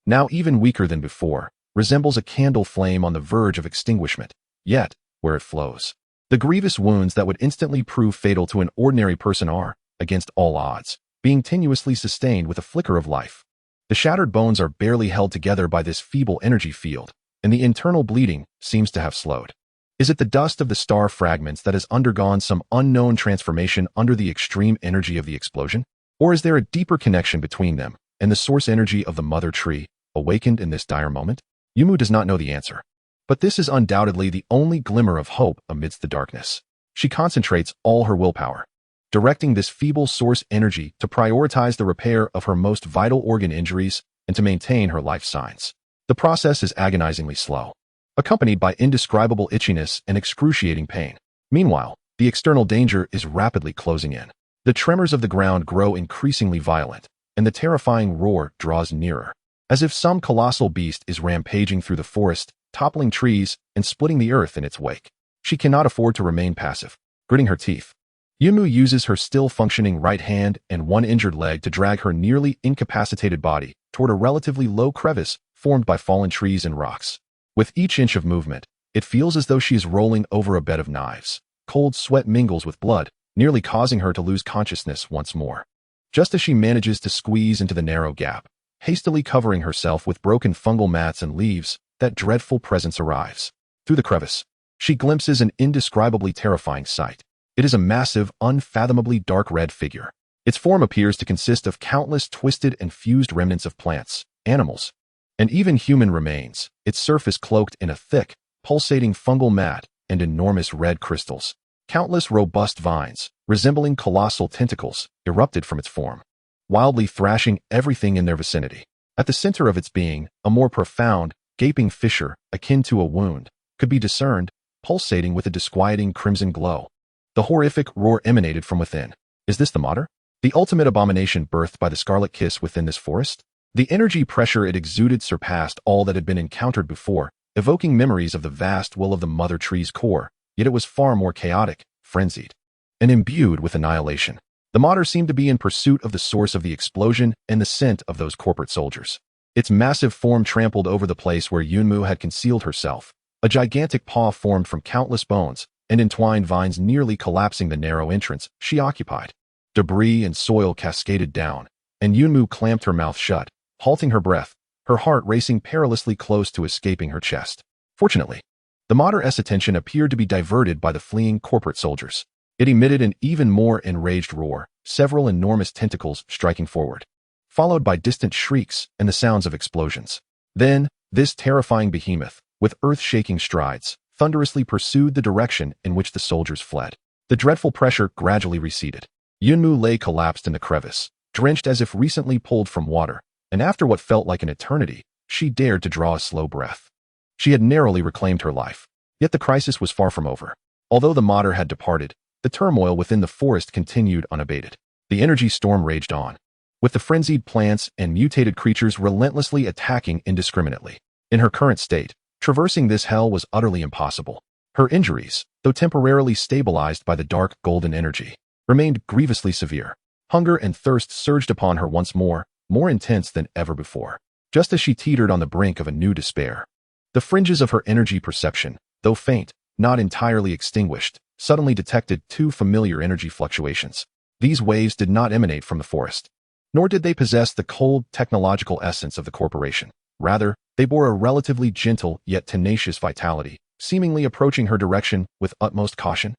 now even weaker than before, resembles a candle flame on the verge of extinguishment, yet, where it flows, the grievous wounds that would instantly prove fatal to an ordinary person are, against all odds, being tenuously sustained with a flicker of life. The shattered bones are barely held together by this feeble energy field, and the internal bleeding seems to have slowed. Is it the dust of the star fragments that has undergone some unknown transformation under the extreme energy of the explosion? Or is there a deeper connection between them and the source energy of the mother tree, awakened in this dire moment? Yumu does not know the answer. But this is undoubtedly the only glimmer of hope amidst the darkness. She concentrates all her willpower, directing this feeble source energy to prioritize the repair of her most vital organ injuries and to maintain her life signs. The process is agonizingly slow, accompanied by indescribable itchiness and excruciating pain. Meanwhile, the external danger is rapidly closing in. The tremors of the ground grow increasingly violent, and the terrifying roar draws nearer, as if some colossal beast is rampaging through the forest, toppling trees and splitting the earth in its wake. She cannot afford to remain passive. Gritting her teeth, Yumu uses her still-functioning right hand and one injured leg to drag her nearly incapacitated body toward a relatively low crevice formed by fallen trees and rocks. With each inch of movement, it feels as though she is rolling over a bed of knives. Cold sweat mingles with blood, nearly causing her to lose consciousness once more. Just as she manages to squeeze into the narrow gap, hastily covering herself with broken fungal mats and leaves, that dreadful presence arrives. Through the crevice, she glimpses an indescribably terrifying sight. It is a massive, unfathomably dark red figure. Its form appears to consist of countless twisted and fused remnants of plants, animals, and even human remains, its surface cloaked in a thick, pulsating fungal mat and enormous red crystals. Countless robust vines, resembling colossal tentacles, erupted from its form, wildly thrashing everything in their vicinity. At the center of its being, a more profound, gaping fissure, akin to a wound, could be discerned, pulsating with a disquieting crimson glow. The horrific roar emanated from within. Is this the Mater? The ultimate abomination birthed by the Scarlet Kiss within this forest? The energy pressure it exuded surpassed all that had been encountered before, evoking memories of the vast will of the mother tree's core, yet it was far more chaotic, frenzied, and imbued with annihilation. The Mater seemed to be in pursuit of the source of the explosion and the scent of those corporate soldiers. Its massive form trampled over the place where Yunmu had concealed herself. A gigantic paw formed from countless bones and entwined vines nearly collapsing the narrow entrance she occupied. Debris and soil cascaded down, and Yunmu clamped her mouth shut, halting her breath, her heart racing perilously close to escaping her chest. Fortunately, the Mater's attention appeared to be diverted by the fleeing corporate soldiers. It emitted an even more enraged roar, several enormous tentacles striking forward, followed by distant shrieks and the sounds of explosions. Then, this terrifying behemoth, with earth-shaking strides, thunderously pursued the direction in which the soldiers fled. The dreadful pressure gradually receded. Yunmu lay collapsed in the crevice, drenched as if recently pulled from water, and after what felt like an eternity, she dared to draw a slow breath. She had narrowly reclaimed her life, yet the crisis was far from over. Although the Mater had departed, the turmoil within the forest continued unabated. The energy storm raged on, with the frenzied plants and mutated creatures relentlessly attacking indiscriminately. In her current state, traversing this hell was utterly impossible. Her injuries, though temporarily stabilized by the dark golden energy, remained grievously severe. Hunger and thirst surged upon her once more intense than ever before, just as she teetered on the brink of a new despair. The fringes of her energy perception, though faint, not entirely extinguished, suddenly detected two familiar energy fluctuations. These waves did not emanate from the forest, nor did they possess the cold technological essence of the corporation. Rather, they bore a relatively gentle yet tenacious vitality, seemingly approaching her direction with utmost caution.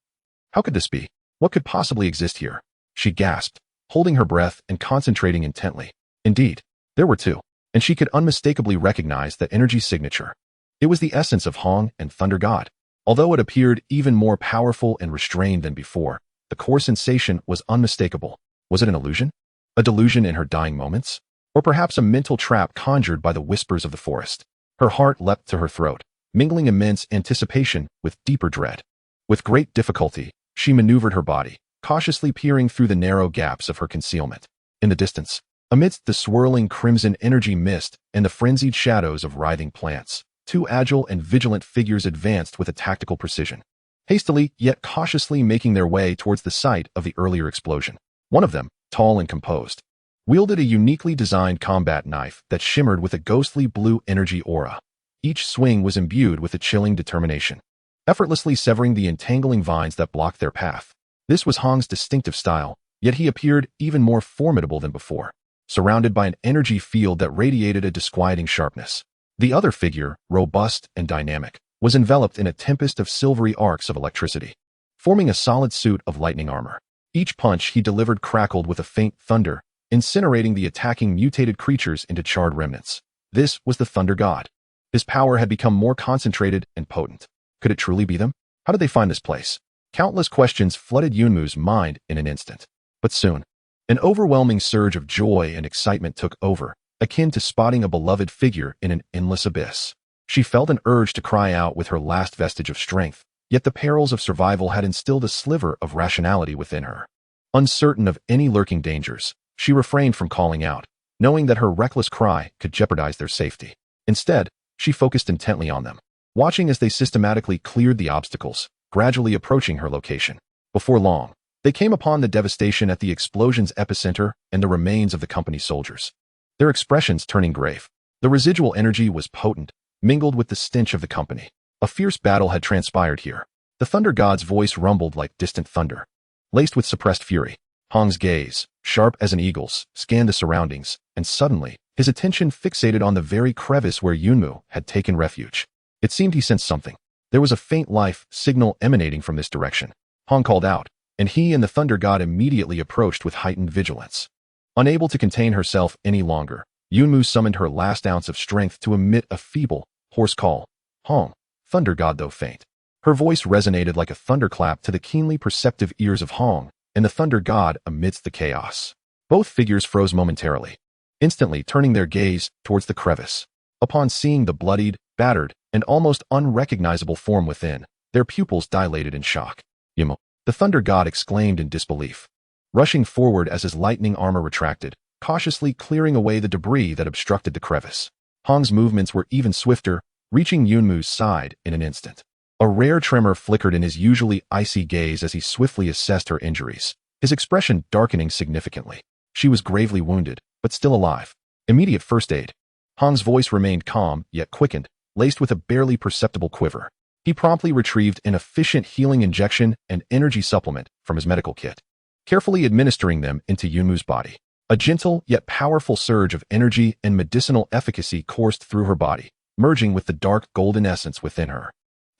How could this be? What could possibly exist here? She gasped, holding her breath and concentrating intently. Indeed, there were two, and she could unmistakably recognize that energy signature. It was the essence of Hong and Thunder God. Although it appeared even more powerful and restrained than before, the core sensation was unmistakable. Was it an illusion? A delusion in her dying moments? Or perhaps a mental trap conjured by the whispers of the forest? Her heart leapt to her throat, mingling immense anticipation with deeper dread. With great difficulty, she maneuvered her body, cautiously peering through the narrow gaps of her concealment. In the distance, amidst the swirling crimson energy mist and the frenzied shadows of writhing plants, two agile and vigilant figures advanced with a tactical precision, hastily yet cautiously making their way towards the site of the earlier explosion. One of them, tall and composed, wielded a uniquely designed combat knife that shimmered with a ghostly blue energy aura. Each swing was imbued with a chilling determination, effortlessly severing the entangling vines that blocked their path. This was Hong's distinctive style, yet he appeared even more formidable than before, surrounded by an energy field that radiated a disquieting sharpness. The other figure, robust and dynamic, was enveloped in a tempest of silvery arcs of electricity, forming a solid suit of lightning armor. Each punch he delivered crackled with a faint thunder, incinerating the attacking mutated creatures into charred remnants. This was the Thunder God. His power had become more concentrated and potent. Could it truly be them? How did they find this place? Countless questions flooded Yunmu's mind in an instant. But soon, an overwhelming surge of joy and excitement took over, akin to spotting a beloved figure in an endless abyss. She felt an urge to cry out with her last vestige of strength, yet the perils of survival had instilled a sliver of rationality within her. Uncertain of any lurking dangers, she refrained from calling out, knowing that her reckless cry could jeopardize their safety. Instead, she focused intently on them, watching as they systematically cleared the obstacles, gradually approaching her location. Before long, they came upon the devastation at the explosion's epicenter and the remains of the company's soldiers, their expressions turning grave. The residual energy was potent, mingled with the stench of the company. A fierce battle had transpired here. The Thunder God's voice rumbled like distant thunder, laced with suppressed fury. Hong's gaze, sharp as an eagle's, scanned the surroundings, and suddenly, his attention fixated on the very crevice where Yunmu had taken refuge. It seemed he sensed something. There was a faint life signal emanating from this direction. Hong called out, and he and the Thunder God immediately approached with heightened vigilance. Unable to contain herself any longer, Yunmu summoned her last ounce of strength to emit a feeble, hoarse call. Hong, Thunder God though faint. Her voice resonated like a thunderclap to the keenly perceptive ears of Hong and the Thunder God amidst the chaos. Both figures froze momentarily, instantly turning their gaze towards the crevice. Upon seeing the bloodied, battered, and almost unrecognizable form within, their pupils dilated in shock. Yunmu, the Thunder God exclaimed in disbelief, rushing forward as his lightning armor retracted, cautiously clearing away the debris that obstructed the crevice. Hong's movements were even swifter, reaching Yunmu's side in an instant. A rare tremor flickered in his usually icy gaze as he swiftly assessed her injuries, his expression darkening significantly. She was gravely wounded, but still alive. Immediate first aid. Hong's voice remained calm, yet quickened, laced with a barely perceptible quiver. He promptly retrieved an efficient healing injection and energy supplement from his medical kit, carefully administering them into Yunmu's body. A gentle yet powerful surge of energy and medicinal efficacy coursed through her body, merging with the dark golden essence within her,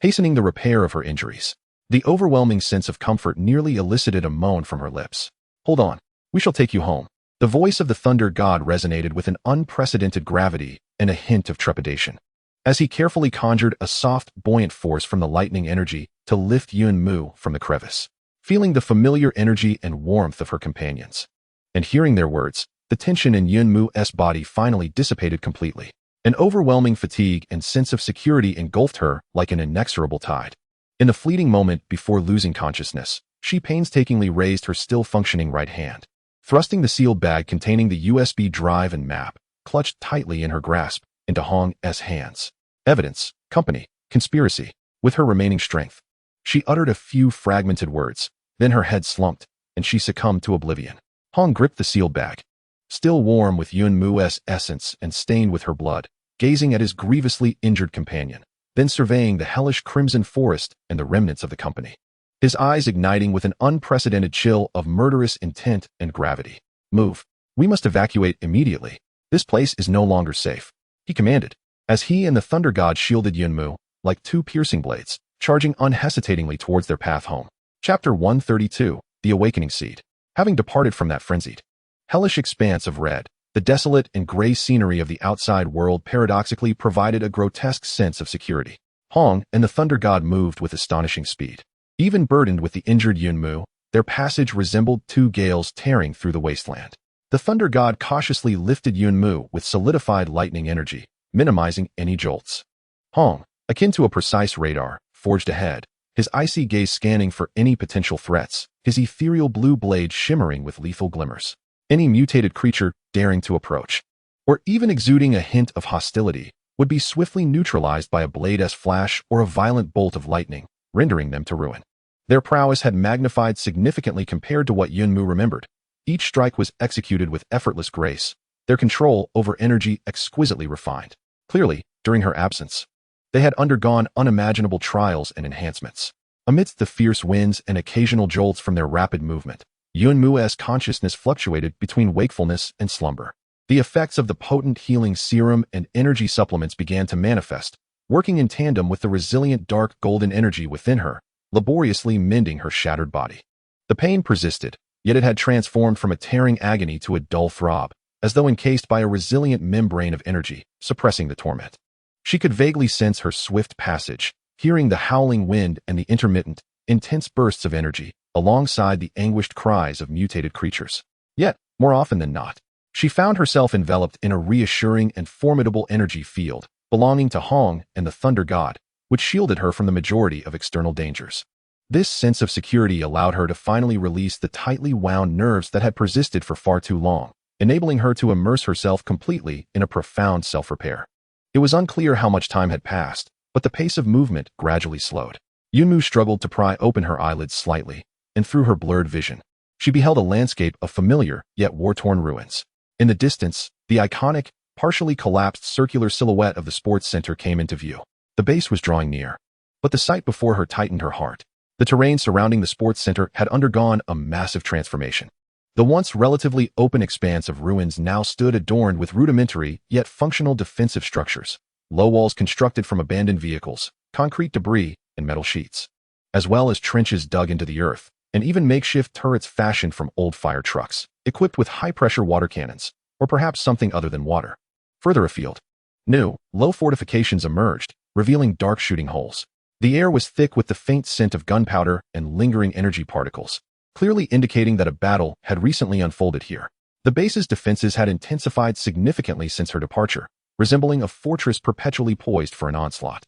hastening the repair of her injuries. The overwhelming sense of comfort nearly elicited a moan from her lips. Hold on, we shall take you home. The voice of the Thunder God resonated with an unprecedented gravity and a hint of trepidation, as he carefully conjured a soft, buoyant force from the lightning energy to lift Yunmu from the crevice. Feeling the familiar energy and warmth of her companions, and hearing their words, the tension in Yunmu's body finally dissipated completely. An overwhelming fatigue and sense of security engulfed her like an inexorable tide. In the fleeting moment before losing consciousness, she painstakingly raised her still-functioning right hand, thrusting the sealed bag containing the USB drive and map, clutched tightly in her grasp, into Hong's hands. Evidence, company, conspiracy. With her remaining strength, she uttered a few fragmented words, then her head slumped, and she succumbed to oblivion. Hong gripped the sealed bag, still warm with Yunmu's essence and stained with her blood, gazing at his grievously injured companion, then surveying the hellish crimson forest and the remnants of the company. his eyes igniting with an unprecedented chill of murderous intent and gravity. "Move. We must evacuate immediately. This place is no longer safe," he commanded, as he and the Thunder God shielded Yunmu, like two piercing blades, charging unhesitatingly towards their path home. Chapter 132, The Awakening Seed. Having departed from that frenzied, hellish expanse of red, the desolate and gray scenery of the outside world paradoxically provided a grotesque sense of security. Hong and the Thunder God moved with astonishing speed. Even burdened with the injured Yunmu, their passage resembled two gales tearing through the wasteland. The Thunder God cautiously lifted Yunmu with solidified lightning energy, minimizing any jolts. Hong, akin to a precise radar, forged ahead, his icy gaze scanning for any potential threats, his ethereal blue blade shimmering with lethal glimmers. Any mutated creature daring to approach, or even exuding a hint of hostility, would be swiftly neutralized by a blade-esque flash or a violent bolt of lightning, rendering them to ruin. Their prowess had magnified significantly compared to what Yunmu remembered. Each strike was executed with effortless grace, their control over energy exquisitely refined. Clearly, during her absence, they had undergone unimaginable trials and enhancements. Amidst the fierce winds and occasional jolts from their rapid movement, Yunmu's consciousness fluctuated between wakefulness and slumber. The effects of the potent healing serum and energy supplements began to manifest, working in tandem with the resilient dark golden energy within her, laboriously mending her shattered body. The pain persisted, yet it had transformed from a tearing agony to a dull throb, as though encased by a resilient membrane of energy, suppressing the torment. She could vaguely sense her swift passage, hearing the howling wind and the intermittent, intense bursts of energy, alongside the anguished cries of mutated creatures. Yet, more often than not, she found herself enveloped in a reassuring and formidable energy field, belonging to Hong and the Thunder God, which shielded her from the majority of external dangers. This sense of security allowed her to finally release the tightly wound nerves that had persisted for far too long, enabling her to immerse herself completely in a profound self-repair. It was unclear how much time had passed, but the pace of movement gradually slowed. Yunmu struggled to pry open her eyelids slightly, and through her blurred vision, she beheld a landscape of familiar yet war-torn ruins. In the distance, the iconic, partially collapsed circular silhouette of the sports center came into view. The base was drawing near, but the sight before her tightened her heart. The terrain surrounding the sports center had undergone a massive transformation. The once relatively open expanse of ruins now stood adorned with rudimentary yet functional defensive structures, low walls constructed from abandoned vehicles, concrete debris, and metal sheets, as well as trenches dug into the earth, and even makeshift turrets fashioned from old fire trucks, equipped with high-pressure water cannons, or perhaps something other than water. Further afield, new, low fortifications emerged, revealing dark shooting holes. The air was thick with the faint scent of gunpowder and lingering energy particles, clearly indicating that a battle had recently unfolded here. The base's defenses had intensified significantly since her departure, resembling a fortress perpetually poised for an onslaught.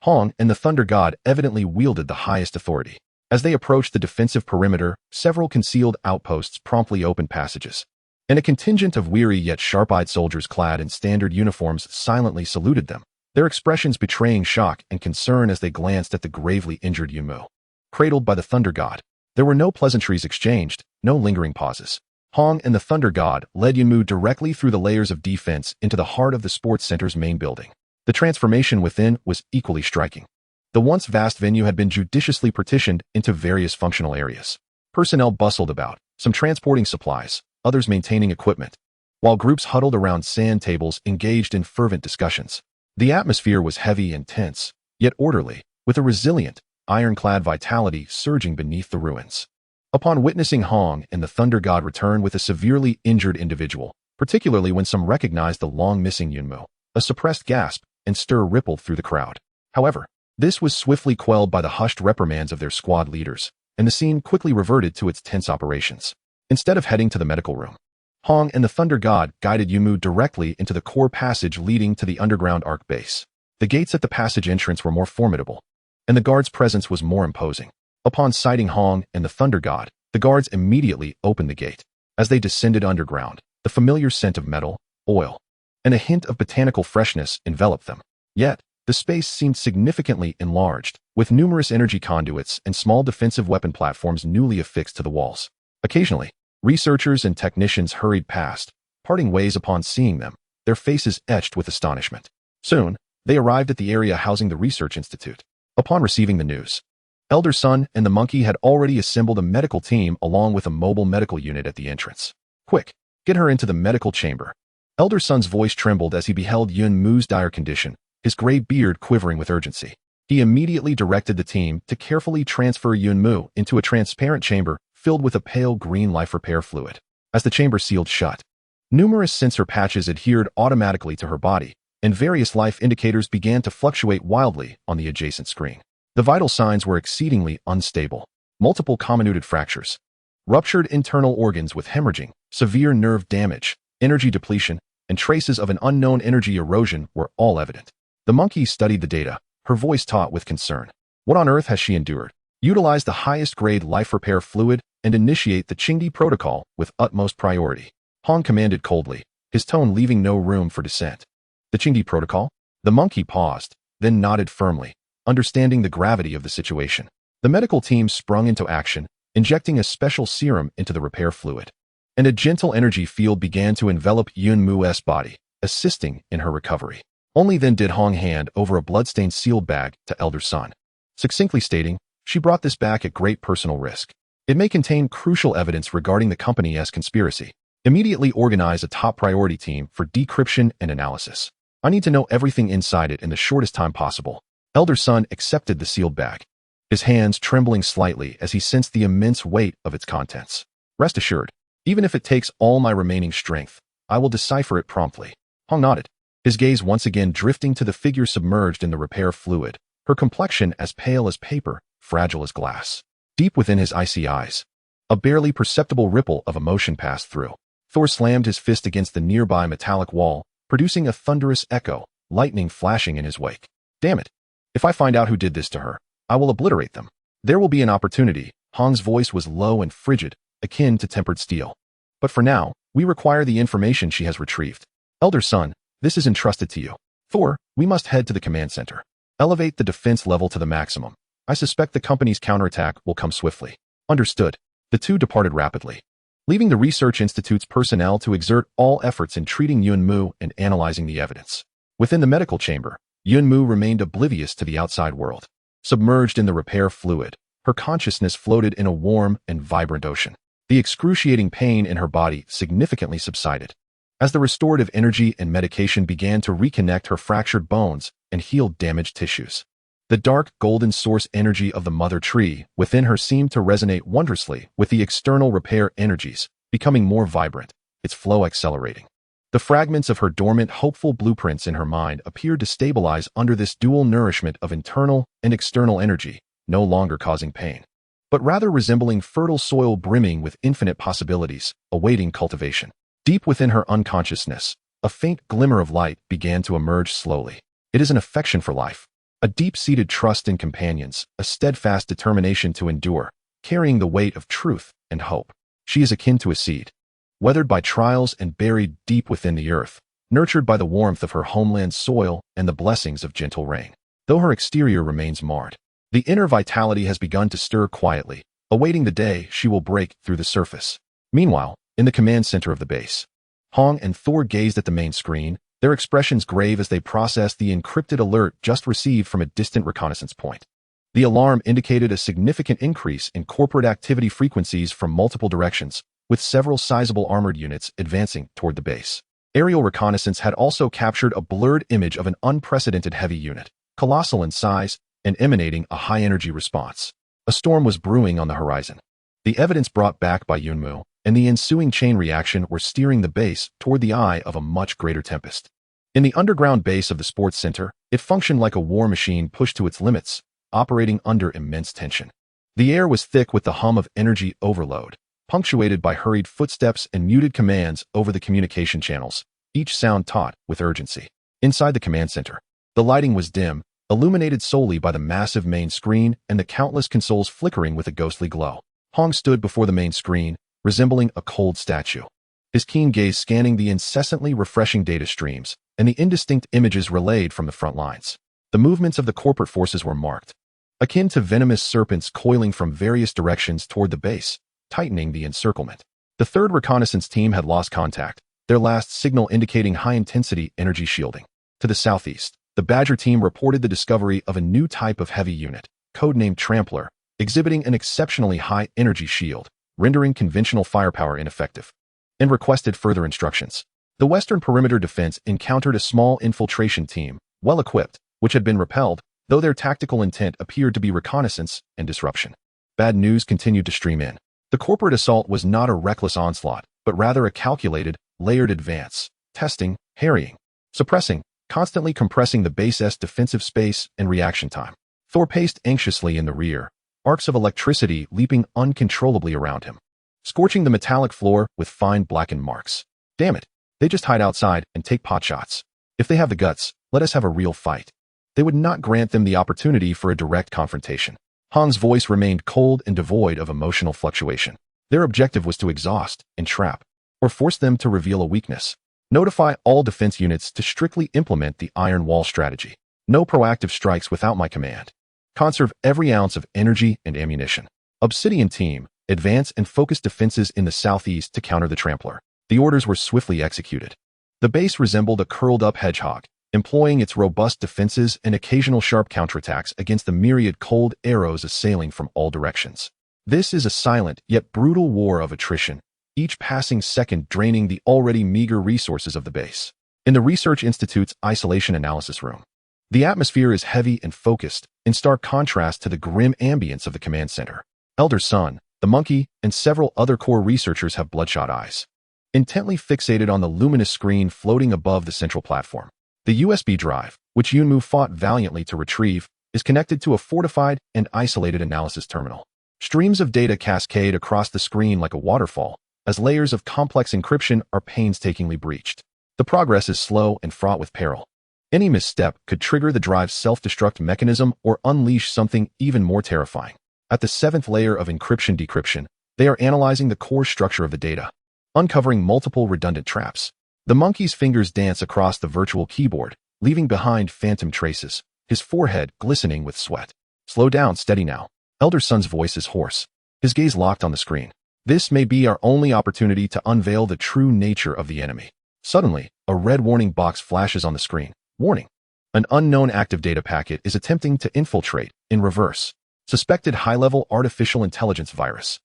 Hong and the Thunder God evidently wielded the highest authority. As they approached the defensive perimeter, several concealed outposts promptly opened passages, and a contingent of weary yet sharp-eyed soldiers clad in standard uniforms silently saluted them, their expressions betraying shock and concern as they glanced at the gravely injured Yunmu. Cradled by the Thunder God, there were no pleasantries exchanged, no lingering pauses. Hong and the Thunder God led Yunmu directly through the layers of defense into the heart of the sports center's main building. The transformation within was equally striking. The once vast venue had been judiciously partitioned into various functional areas. Personnel bustled about, some transporting supplies, others maintaining equipment, while groups huddled around sand tables engaged in fervent discussions. The atmosphere was heavy and tense, yet orderly, with a resilient, ironclad vitality surging beneath the ruins. Upon witnessing Hong and the Thunder God return with a severely injured individual, particularly when some recognized the long-missing Yunmu, a suppressed gasp and stir rippled through the crowd. However, this was swiftly quelled by the hushed reprimands of their squad leaders, and the scene quickly reverted to its tense operations. Instead of heading to the medical room, Hong and the Thunder God guided Yunmu directly into the core passage leading to the underground Ark base. The gates at the passage entrance were more formidable, and the guard's presence was more imposing. Upon sighting Hong and the Thunder God, the guards immediately opened the gate. As they descended underground, the familiar scent of metal, oil, and a hint of botanical freshness enveloped them. Yet, the space seemed significantly enlarged, with numerous energy conduits and small defensive weapon platforms newly affixed to the walls. Occasionally, researchers and technicians hurried past, parting ways upon seeing them, their faces etched with astonishment. Soon, they arrived at the area housing the Research Institute. Upon receiving the news, Elder Sun and the monkey had already assembled a medical team along with a mobile medical unit at the entrance. Quick, get her into the medical chamber. Elder Sun's voice trembled as he beheld Yun Mu's dire condition, his gray beard quivering with urgency. He immediately directed the team to carefully transfer Yun Mu into a transparent chamber filled with a pale green life repair fluid. As the chamber sealed shut, numerous sensor patches adhered automatically to her body, and various life indicators began to fluctuate wildly on the adjacent screen. The vital signs were exceedingly unstable. Multiple comminuted fractures, ruptured internal organs with hemorrhaging, severe nerve damage, energy depletion, and traces of an unknown energy erosion were all evident. The monkey studied the data, her voice taut with concern. What on earth has she endured? Utilize the highest grade life repair fluid and initiate the Qingdi protocol with utmost priority. Hong commanded coldly, his tone leaving no room for dissent. The Qingdi protocol? The monkey paused, then nodded firmly, understanding the gravity of the situation. The medical team sprung into action, injecting a special serum into the repair fluid. And a gentle energy field began to envelop Yun Mu's body, assisting in her recovery. Only then did Hong hand over a bloodstained sealed bag to Elder Sun, succinctly stating, "She brought this back at great personal risk. It may contain crucial evidence regarding the company's conspiracy. Immediately organize a top priority team for decryption and analysis. I need to know everything inside it in the shortest time possible." Elder Sun accepted the sealed bag, his hands trembling slightly as he sensed the immense weight of its contents. "Rest assured, even if it takes all my remaining strength, I will decipher it promptly." Hong nodded, his gaze once again drifting to the figure submerged in the repair fluid, her complexion as pale as paper, fragile as glass. Deep within his icy eyes, a barely perceptible ripple of emotion passed through. Thor slammed his fist against the nearby metallic wall, producing a thunderous echo, lightning flashing in his wake. "Damn it! If I find out who did this to her, I will obliterate them." "There will be an opportunity." Hong's voice was low and frigid, akin to tempered steel. "But for now, we require the information she has retrieved. Elder Sun, this is entrusted to you. Thor, we must head to the command center. Elevate the defense level to the maximum. I suspect the company's counterattack will come swiftly." Understood. The two departed rapidly, leaving the research institute's personnel to exert all efforts in treating Yun Mu and analyzing the evidence. Within the medical chamber, Yun Mu remained oblivious to the outside world. Submerged in the repair fluid, her consciousness floated in a warm and vibrant ocean. The excruciating pain in her body significantly subsided as the restorative energy and medication began to reconnect her fractured bones and heal damaged tissues. The dark, golden source energy of the mother tree within her seemed to resonate wondrously with the external repair energies, becoming more vibrant, its flow accelerating. The fragments of her dormant, hopeful blueprints in her mind appeared to stabilize under this dual nourishment of internal and external energy, no longer causing pain, but rather resembling fertile soil brimming with infinite possibilities, awaiting cultivation. Deep within her unconsciousness, a faint glimmer of light began to emerge slowly. It is an affection for life, a deep-seated trust in companions, a steadfast determination to endure, carrying the weight of truth and hope. She is akin to a seed, weathered by trials and buried deep within the earth, nurtured by the warmth of her homeland's soil and the blessings of gentle rain. Though her exterior remains marred, the inner vitality has begun to stir quietly, awaiting the day she will break through the surface. Meanwhile, in the command center of the base, Hong and Thor gazed at the main screen, their expressions grave as they processed the encrypted alert just received from a distant reconnaissance point. The alarm indicated a significant increase in corporate activity frequencies from multiple directions, with several sizable armored units advancing toward the base. Aerial reconnaissance had also captured a blurred image of an unprecedented heavy unit, colossal in size and emanating a high-energy response. A storm was brewing on the horizon. The evidence brought back by Yun Mu and the ensuing chain reaction were steering the base toward the eye of a much greater tempest. In the underground base of the sports center, it functioned like a war machine pushed to its limits, operating under immense tension. The air was thick with the hum of energy overload, punctuated by hurried footsteps and muted commands over the communication channels, each sound taut with urgency. Inside the command center, the lighting was dim, illuminated solely by the massive main screen and the countless consoles flickering with a ghostly glow. Hong stood before the main screen, resembling a cold statue, his keen gaze scanning the incessantly refreshing data streams and the indistinct images relayed from the front lines. The movements of the corporate forces were marked, akin to venomous serpents coiling from various directions toward the base, tightening the encirclement. The third reconnaissance team had lost contact, their last signal indicating high-intensity energy shielding. To the southeast, the Badger team reported the discovery of a new type of heavy unit, codenamed Trampler, exhibiting an exceptionally high energy shield, rendering conventional firepower ineffective, and requested further instructions. The western perimeter defense encountered a small infiltration team, well-equipped, which had been repelled, though their tactical intent appeared to be reconnaissance and disruption. Bad news continued to stream in. The corporate assault was not a reckless onslaught, but rather a calculated, layered advance, testing, harrying, suppressing, constantly compressing the base's defensive space and reaction time. Thor paced anxiously in the rear, arcs of electricity leaping uncontrollably around him, scorching the metallic floor with fine blackened marks. Damn it, they just hide outside and take potshots. If they have the guts, let us have a real fight. They would not grant them the opportunity for a direct confrontation. Han's voice remained cold and devoid of emotional fluctuation. Their objective was to exhaust, entrap, or force them to reveal a weakness. Notify all defense units to strictly implement the Iron Wall strategy. No proactive strikes without my command. Conserve every ounce of energy and ammunition. Obsidian Team, advance and focus defenses in the southeast to counter the Trampler. The orders were swiftly executed. The base resembled a curled-up hedgehog, employing its robust defenses and occasional sharp counterattacks against the myriad cold arrows assailing from all directions. This is a silent yet brutal war of attrition, each passing second draining the already meager resources of the base. In the Research Institute's Isolation Analysis Room, the atmosphere is heavy and focused, in stark contrast to the grim ambience of the command center. Elder Sun, the monkey, and several other core researchers have bloodshot eyes, intently fixated on the luminous screen floating above the central platform. The USB drive, which Yunmu fought valiantly to retrieve, is connected to a fortified and isolated analysis terminal. Streams of data cascade across the screen like a waterfall, as layers of complex encryption are painstakingly breached. The progress is slow and fraught with peril. Any misstep could trigger the drive's self-destruct mechanism or unleash something even more terrifying. At the 7th layer of encryption-decryption, they are analyzing the core structure of the data, uncovering multiple redundant traps. The monkey's fingers dance across the virtual keyboard, leaving behind phantom traces, his forehead glistening with sweat. Slow down, steady now. Elder Sun's voice is hoarse, his gaze locked on the screen. This may be our only opportunity to unveil the true nature of the enemy. Suddenly, a red warning box flashes on the screen. Warning. An unknown active data packet is attempting to infiltrate, in reverse. Suspected high-level artificial intelligence virus.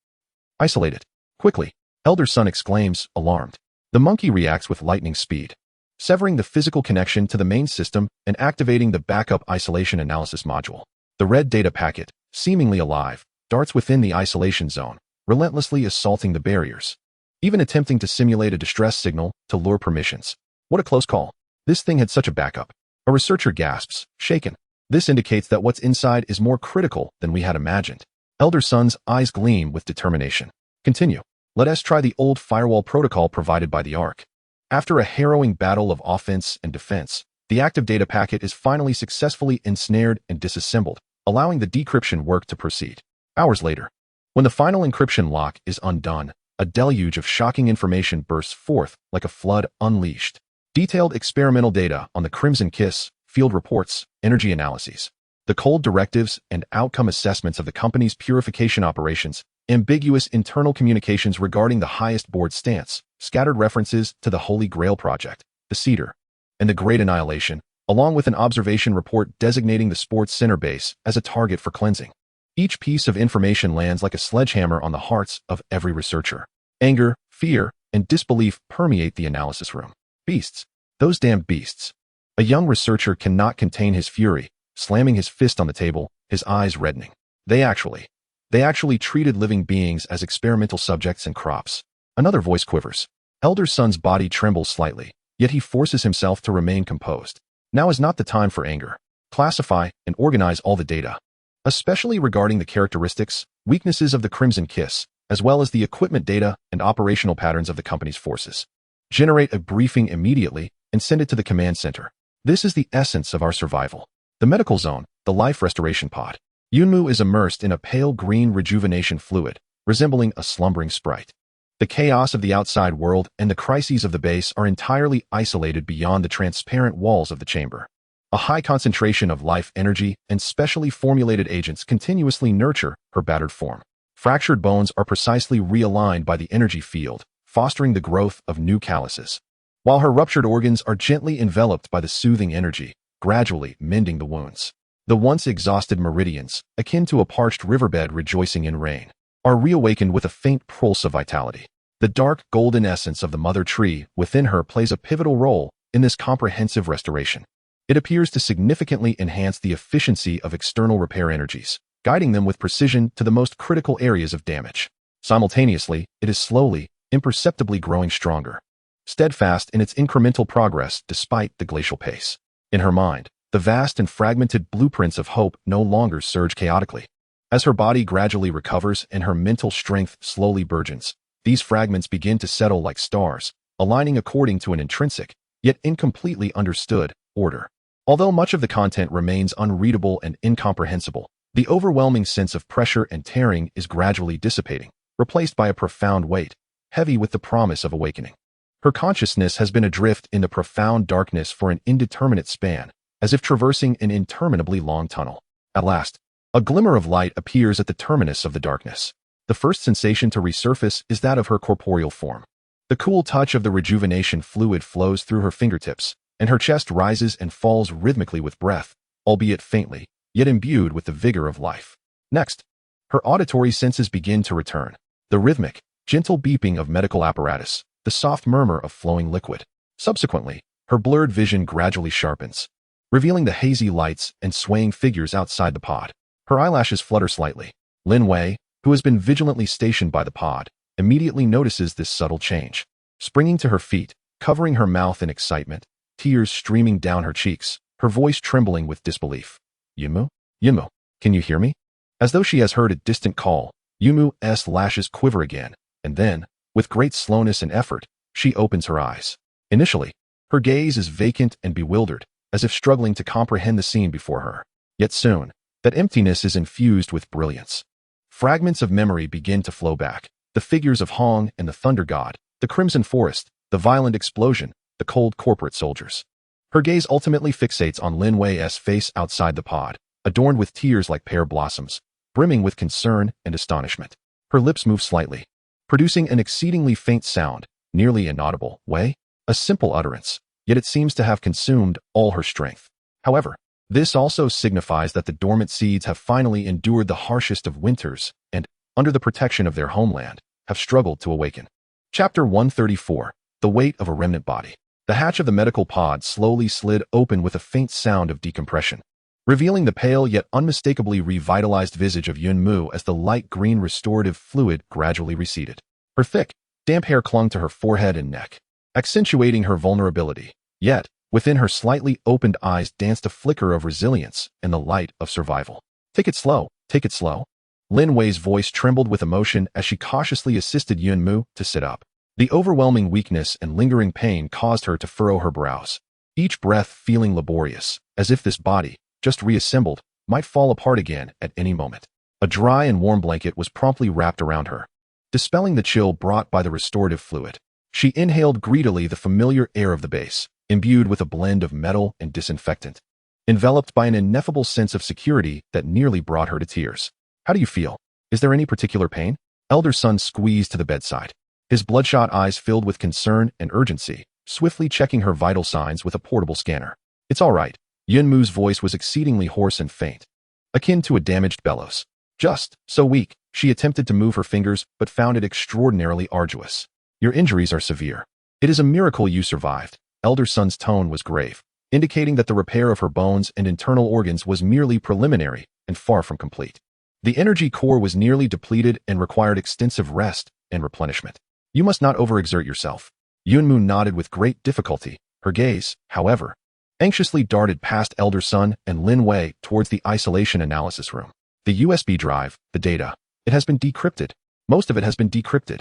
Isolate it. Quickly. Elder Sun exclaims, alarmed. The monkey reacts with lightning speed, severing the physical connection to the main system and activating the backup isolation analysis module. The red data packet, seemingly alive, darts within the isolation zone, relentlessly assaulting the barriers, even attempting to simulate a distress signal to lure permissions. What a close call. This thing had such a backup. A researcher gasps, shaken. This indicates that what's inside is more critical than we had imagined. Elder Sun's eyes gleam with determination. Continue. Let us try the old firewall protocol provided by the Ark. After a harrowing battle of offense and defense, the active data packet is finally successfully ensnared and disassembled, allowing the decryption work to proceed. Hours later, when the final encryption lock is undone, a deluge of shocking information bursts forth like a flood unleashed. Detailed experimental data on the Crimson Kiss, field reports, energy analyses, the cold directives and outcome assessments of the company's purification operations, ambiguous internal communications regarding the highest board stance, scattered references to the Holy Grail Project, the Cedar, and the Great Annihilation, along with an observation report designating the sports center base as a target for cleansing. Each piece of information lands like a sledgehammer on the hearts of every researcher. Anger, fear, and disbelief permeate the analysis room. Beasts. Those damned beasts. A young researcher cannot contain his fury, slamming his fist on the table, his eyes reddening. They actually treated living beings as experimental subjects and crops. Another voice quivers. Elder Sun's body trembles slightly, yet he forces himself to remain composed. Now is not the time for anger. Classify and organize all the data, especially regarding the characteristics, weaknesses of the Crimson Kiss, as well as the equipment data and operational patterns of the company's forces. Generate a briefing immediately and send it to the command center. This is the essence of our survival. The medical zone, the life restoration pod. Yunmu is immersed in a pale green rejuvenation fluid, resembling a slumbering sprite. The chaos of the outside world and the crises of the base are entirely isolated beyond the transparent walls of the chamber. A high concentration of life energy and specially formulated agents continuously nurture her battered form. Fractured bones are precisely realigned by the energy field, fostering the growth of new calluses, while her ruptured organs are gently enveloped by the soothing energy, gradually mending the wounds. The once exhausted meridians, akin to a parched riverbed rejoicing in rain, are reawakened with a faint pulse of vitality. The dark, golden essence of the mother tree within her plays a pivotal role in this comprehensive restoration. It appears to significantly enhance the efficiency of external repair energies, guiding them with precision to the most critical areas of damage. Simultaneously, it is slowly, imperceptibly growing stronger, steadfast in its incremental progress despite the glacial pace. In her mind, the vast and fragmented blueprints of hope no longer surge chaotically. As her body gradually recovers and her mental strength slowly burgeons, these fragments begin to settle like stars, aligning according to an intrinsic, yet incompletely understood, order. Although much of the content remains unreadable and incomprehensible, the overwhelming sense of pressure and tearing is gradually dissipating, replaced by a profound weight, heavy with the promise of awakening. Her consciousness has been adrift in the profound darkness for an indeterminate span, as if traversing an interminably long tunnel. At last, a glimmer of light appears at the terminus of the darkness. The first sensation to resurface is that of her corporeal form. The cool touch of the rejuvenation fluid flows through her fingertips, and her chest rises and falls rhythmically with breath, albeit faintly, yet imbued with the vigor of life. Next, her auditory senses begin to return. The rhythmic, gentle beeping of medical apparatus, the soft murmur of flowing liquid. Subsequently, her blurred vision gradually sharpens, revealing the hazy lights and swaying figures outside the pod. Her eyelashes flutter slightly. Lin Wei, who has been vigilantly stationed by the pod, immediately notices this subtle change. Springing to her feet, covering her mouth in excitement, tears streaming down her cheeks, her voice trembling with disbelief. Yunmu? Yunmu, can you hear me? As though she has heard a distant call, Yunmu's lashes quiver again, and then, with great slowness and effort, she opens her eyes. Initially, her gaze is vacant and bewildered, as if struggling to comprehend the scene before her. Yet soon, that emptiness is infused with brilliance. Fragments of memory begin to flow back. The figures of Hong and the Thunder God, the Crimson Forest, the violent explosion, the cold corporate soldiers. Her gaze ultimately fixates on Lin Wei's face outside the pod, adorned with tears like pear blossoms, brimming with concern and astonishment. Her lips move slightly, producing an exceedingly faint sound, nearly inaudible. Wei? A simple utterance, yet it seems to have consumed all her strength. However, this also signifies that the dormant seeds have finally endured the harshest of winters and, under the protection of their homeland, have struggled to awaken. Chapter 134. The Weight of a Remnant Body. The hatch of the medical pod slowly slid open with a faint sound of decompression, revealing the pale yet unmistakably revitalized visage of Yunmu as the light green restorative fluid gradually receded. Her thick, damp hair clung to her forehead and neck, accentuating her vulnerability. Yet, within her slightly opened eyes danced a flicker of resilience and the light of survival. Take it slow, take it slow. Lin Wei's voice trembled with emotion as she cautiously assisted Yunmu to sit up. The overwhelming weakness and lingering pain caused her to furrow her brows, each breath feeling laborious, as if this body, just reassembled, might fall apart again at any moment. A dry and warm blanket was promptly wrapped around her, dispelling the chill brought by the restorative fluid. She inhaled greedily the familiar air of the base, imbued with a blend of metal and disinfectant, enveloped by an ineffable sense of security that nearly brought her to tears. How do you feel? Is there any particular pain? Elder Sun squeezed to the bedside, his bloodshot eyes filled with concern and urgency, swiftly checking her vital signs with a portable scanner. It's all right. Yunmu's voice was exceedingly hoarse and faint, akin to a damaged bellows. Just so weak, she attempted to move her fingers but found it extraordinarily arduous. Your injuries are severe. It is a miracle you survived. Elder Sun's tone was grave, indicating that the repair of her bones and internal organs was merely preliminary and far from complete. The energy core was nearly depleted and required extensive rest and replenishment. You must not overexert yourself. Yunmu nodded with great difficulty. Her gaze, however, anxiously darted past Elder Sun and Lin Wei towards the isolation analysis room. The USB drive, the data, it has been decrypted. Most of it has been decrypted.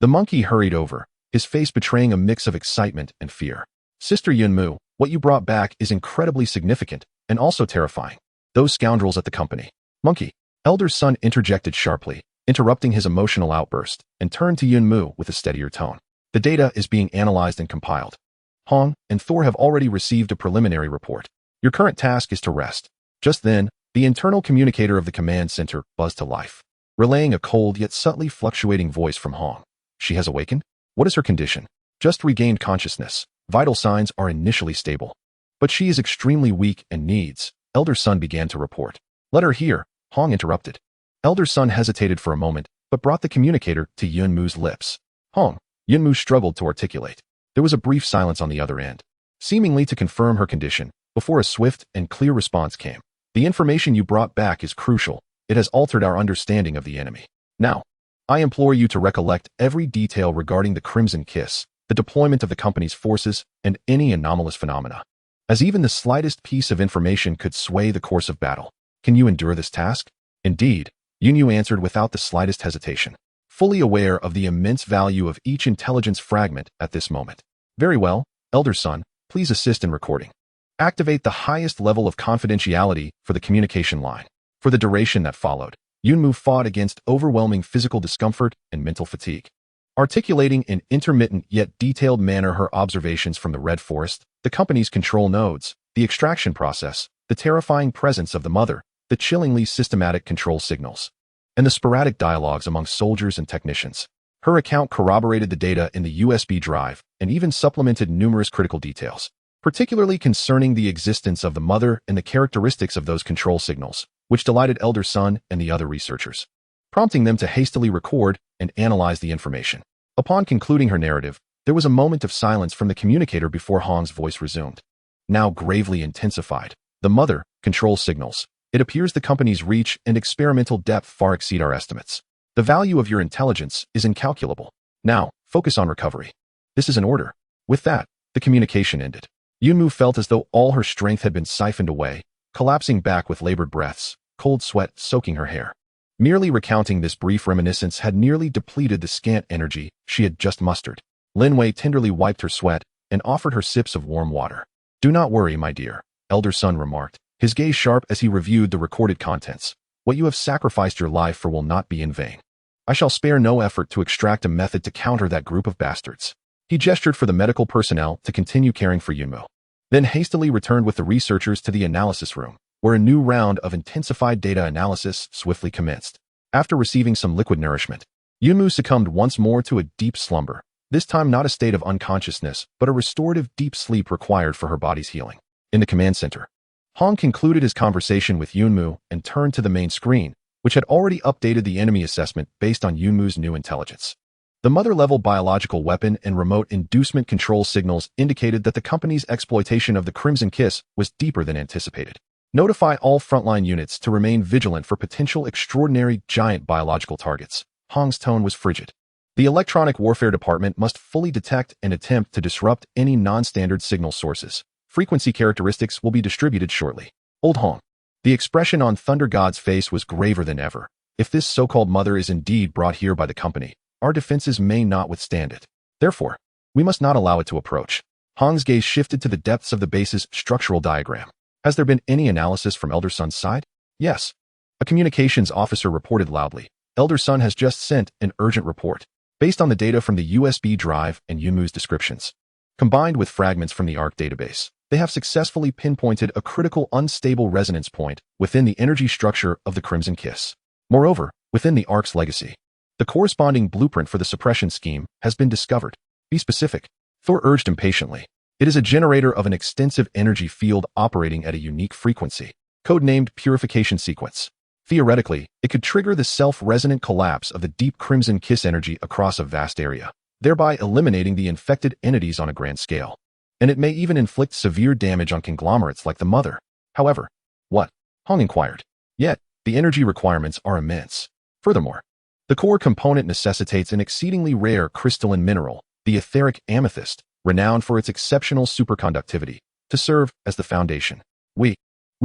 The monkey hurried over, his face betraying a mix of excitement and fear. Sister Yunmu, what you brought back is incredibly significant and also terrifying. Those scoundrels at the company. Monkey. Elder Sun interjected sharply, interrupting his emotional outburst, and turned to Yunmu with a steadier tone. The data is being analyzed and compiled. Hong and Thor have already received a preliminary report. Your current task is to rest. Just then, the internal communicator of the command center buzzed to life, relaying a cold yet subtly fluctuating voice from Hong. She has awakened? What is her condition? Just regained consciousness. Vital signs are initially stable, but she is extremely weak and needs Elder Sun began to report. Let her hear, Hong interrupted. Elder Sun hesitated for a moment, but brought the communicator to Yunmu's lips. Hong, Yunmu struggled to articulate. There was a brief silence on the other end, seemingly to confirm her condition, before a swift and clear response came. The information you brought back is crucial. It has altered our understanding of the enemy. Now, I implore you to recollect every detail regarding the Crimson Kiss, the deployment of the company's forces, and any anomalous phenomena, as even the slightest piece of information could sway the course of battle. Can you endure this task? Indeed, Yunmu answered without the slightest hesitation, fully aware of the immense value of each intelligence fragment at this moment. Very well, Elder Sun, please assist in recording. Activate the highest level of confidentiality for the communication line. For the duration that followed, Yunmu fought against overwhelming physical discomfort and mental fatigue. Articulating in intermittent yet detailed manner her observations from the Red Forest, the company's control nodes, the extraction process, the terrifying presence of the mother, the chillingly systematic control signals, and the sporadic dialogues among soldiers and technicians. Her account corroborated the data in the USB drive and even supplemented numerous critical details, particularly concerning the existence of the mother and the characteristics of those control signals, which delighted Elder Sun and the other researchers, prompting them to hastily record and analyze the information. Upon concluding her narrative, there was a moment of silence from the communicator before Hong's voice resumed. Now gravely intensified. The mother, control signals. It appears the company's reach and experimental depth far exceed our estimates. The value of your intelligence is incalculable. Now, focus on recovery. This is an order. With that, the communication ended. Yunmu felt as though all her strength had been siphoned away, collapsing back with labored breaths, cold sweat soaking her hair. Merely recounting this brief reminiscence had nearly depleted the scant energy she had just mustered. Lin Wei tenderly wiped her sweat and offered her sips of warm water. Do not worry, my dear, Elder Sun remarked, his gaze sharp as he reviewed the recorded contents. What you have sacrificed your life for will not be in vain. I shall spare no effort to extract a method to counter that group of bastards. He gestured for the medical personnel to continue caring for Yunmu, then hastily returned with the researchers to the analysis room, where a new round of intensified data analysis swiftly commenced. After receiving some liquid nourishment, Yunmu succumbed once more to a deep slumber, this time not a state of unconsciousness, but a restorative deep sleep required for her body's healing. In the command center, Hong concluded his conversation with Yunmu and turned to the main screen, which had already updated the enemy assessment based on Yunmu's new intelligence. The mother-level biological weapon and remote inducement control signals indicated that the company's exploitation of the Crimson Kiss was deeper than anticipated. Notify all frontline units to remain vigilant for potential extraordinary giant biological targets. Hong's tone was frigid. The Electronic Warfare Department must fully detect and attempt to disrupt any non-standard signal sources. Frequency characteristics will be distributed shortly. Old Hong. The expression on Thunder God's face was graver than ever. If this so-called mother is indeed brought here by the company, our defenses may not withstand it. Therefore, we must not allow it to approach. Hong's gaze shifted to the depths of the base's structural diagram. Has there been any analysis from Elder Sun's side? Yes. A communications officer reported loudly. Elder Sun has just sent an urgent report, based on the data from the USB drive and Yunmu's descriptions, combined with fragments from the Ark database. They have successfully pinpointed a critical unstable resonance point within the energy structure of the Crimson Kiss. Moreover, within the Ark's legacy, the corresponding blueprint for the suppression scheme has been discovered. Be specific, Thor urged impatiently. It is a generator of an extensive energy field operating at a unique frequency, codenamed Purification Sequence. Theoretically, it could trigger the self-resonant collapse of the deep Crimson Kiss energy across a vast area, thereby eliminating the infected entities on a grand scale. And it may even inflict severe damage on conglomerates like the Mother. However, what? Hong inquired. Yet, the energy requirements are immense. Furthermore, the core component necessitates an exceedingly rare crystalline mineral, the etheric amethyst, renowned for its exceptional superconductivity, to serve as the foundation. We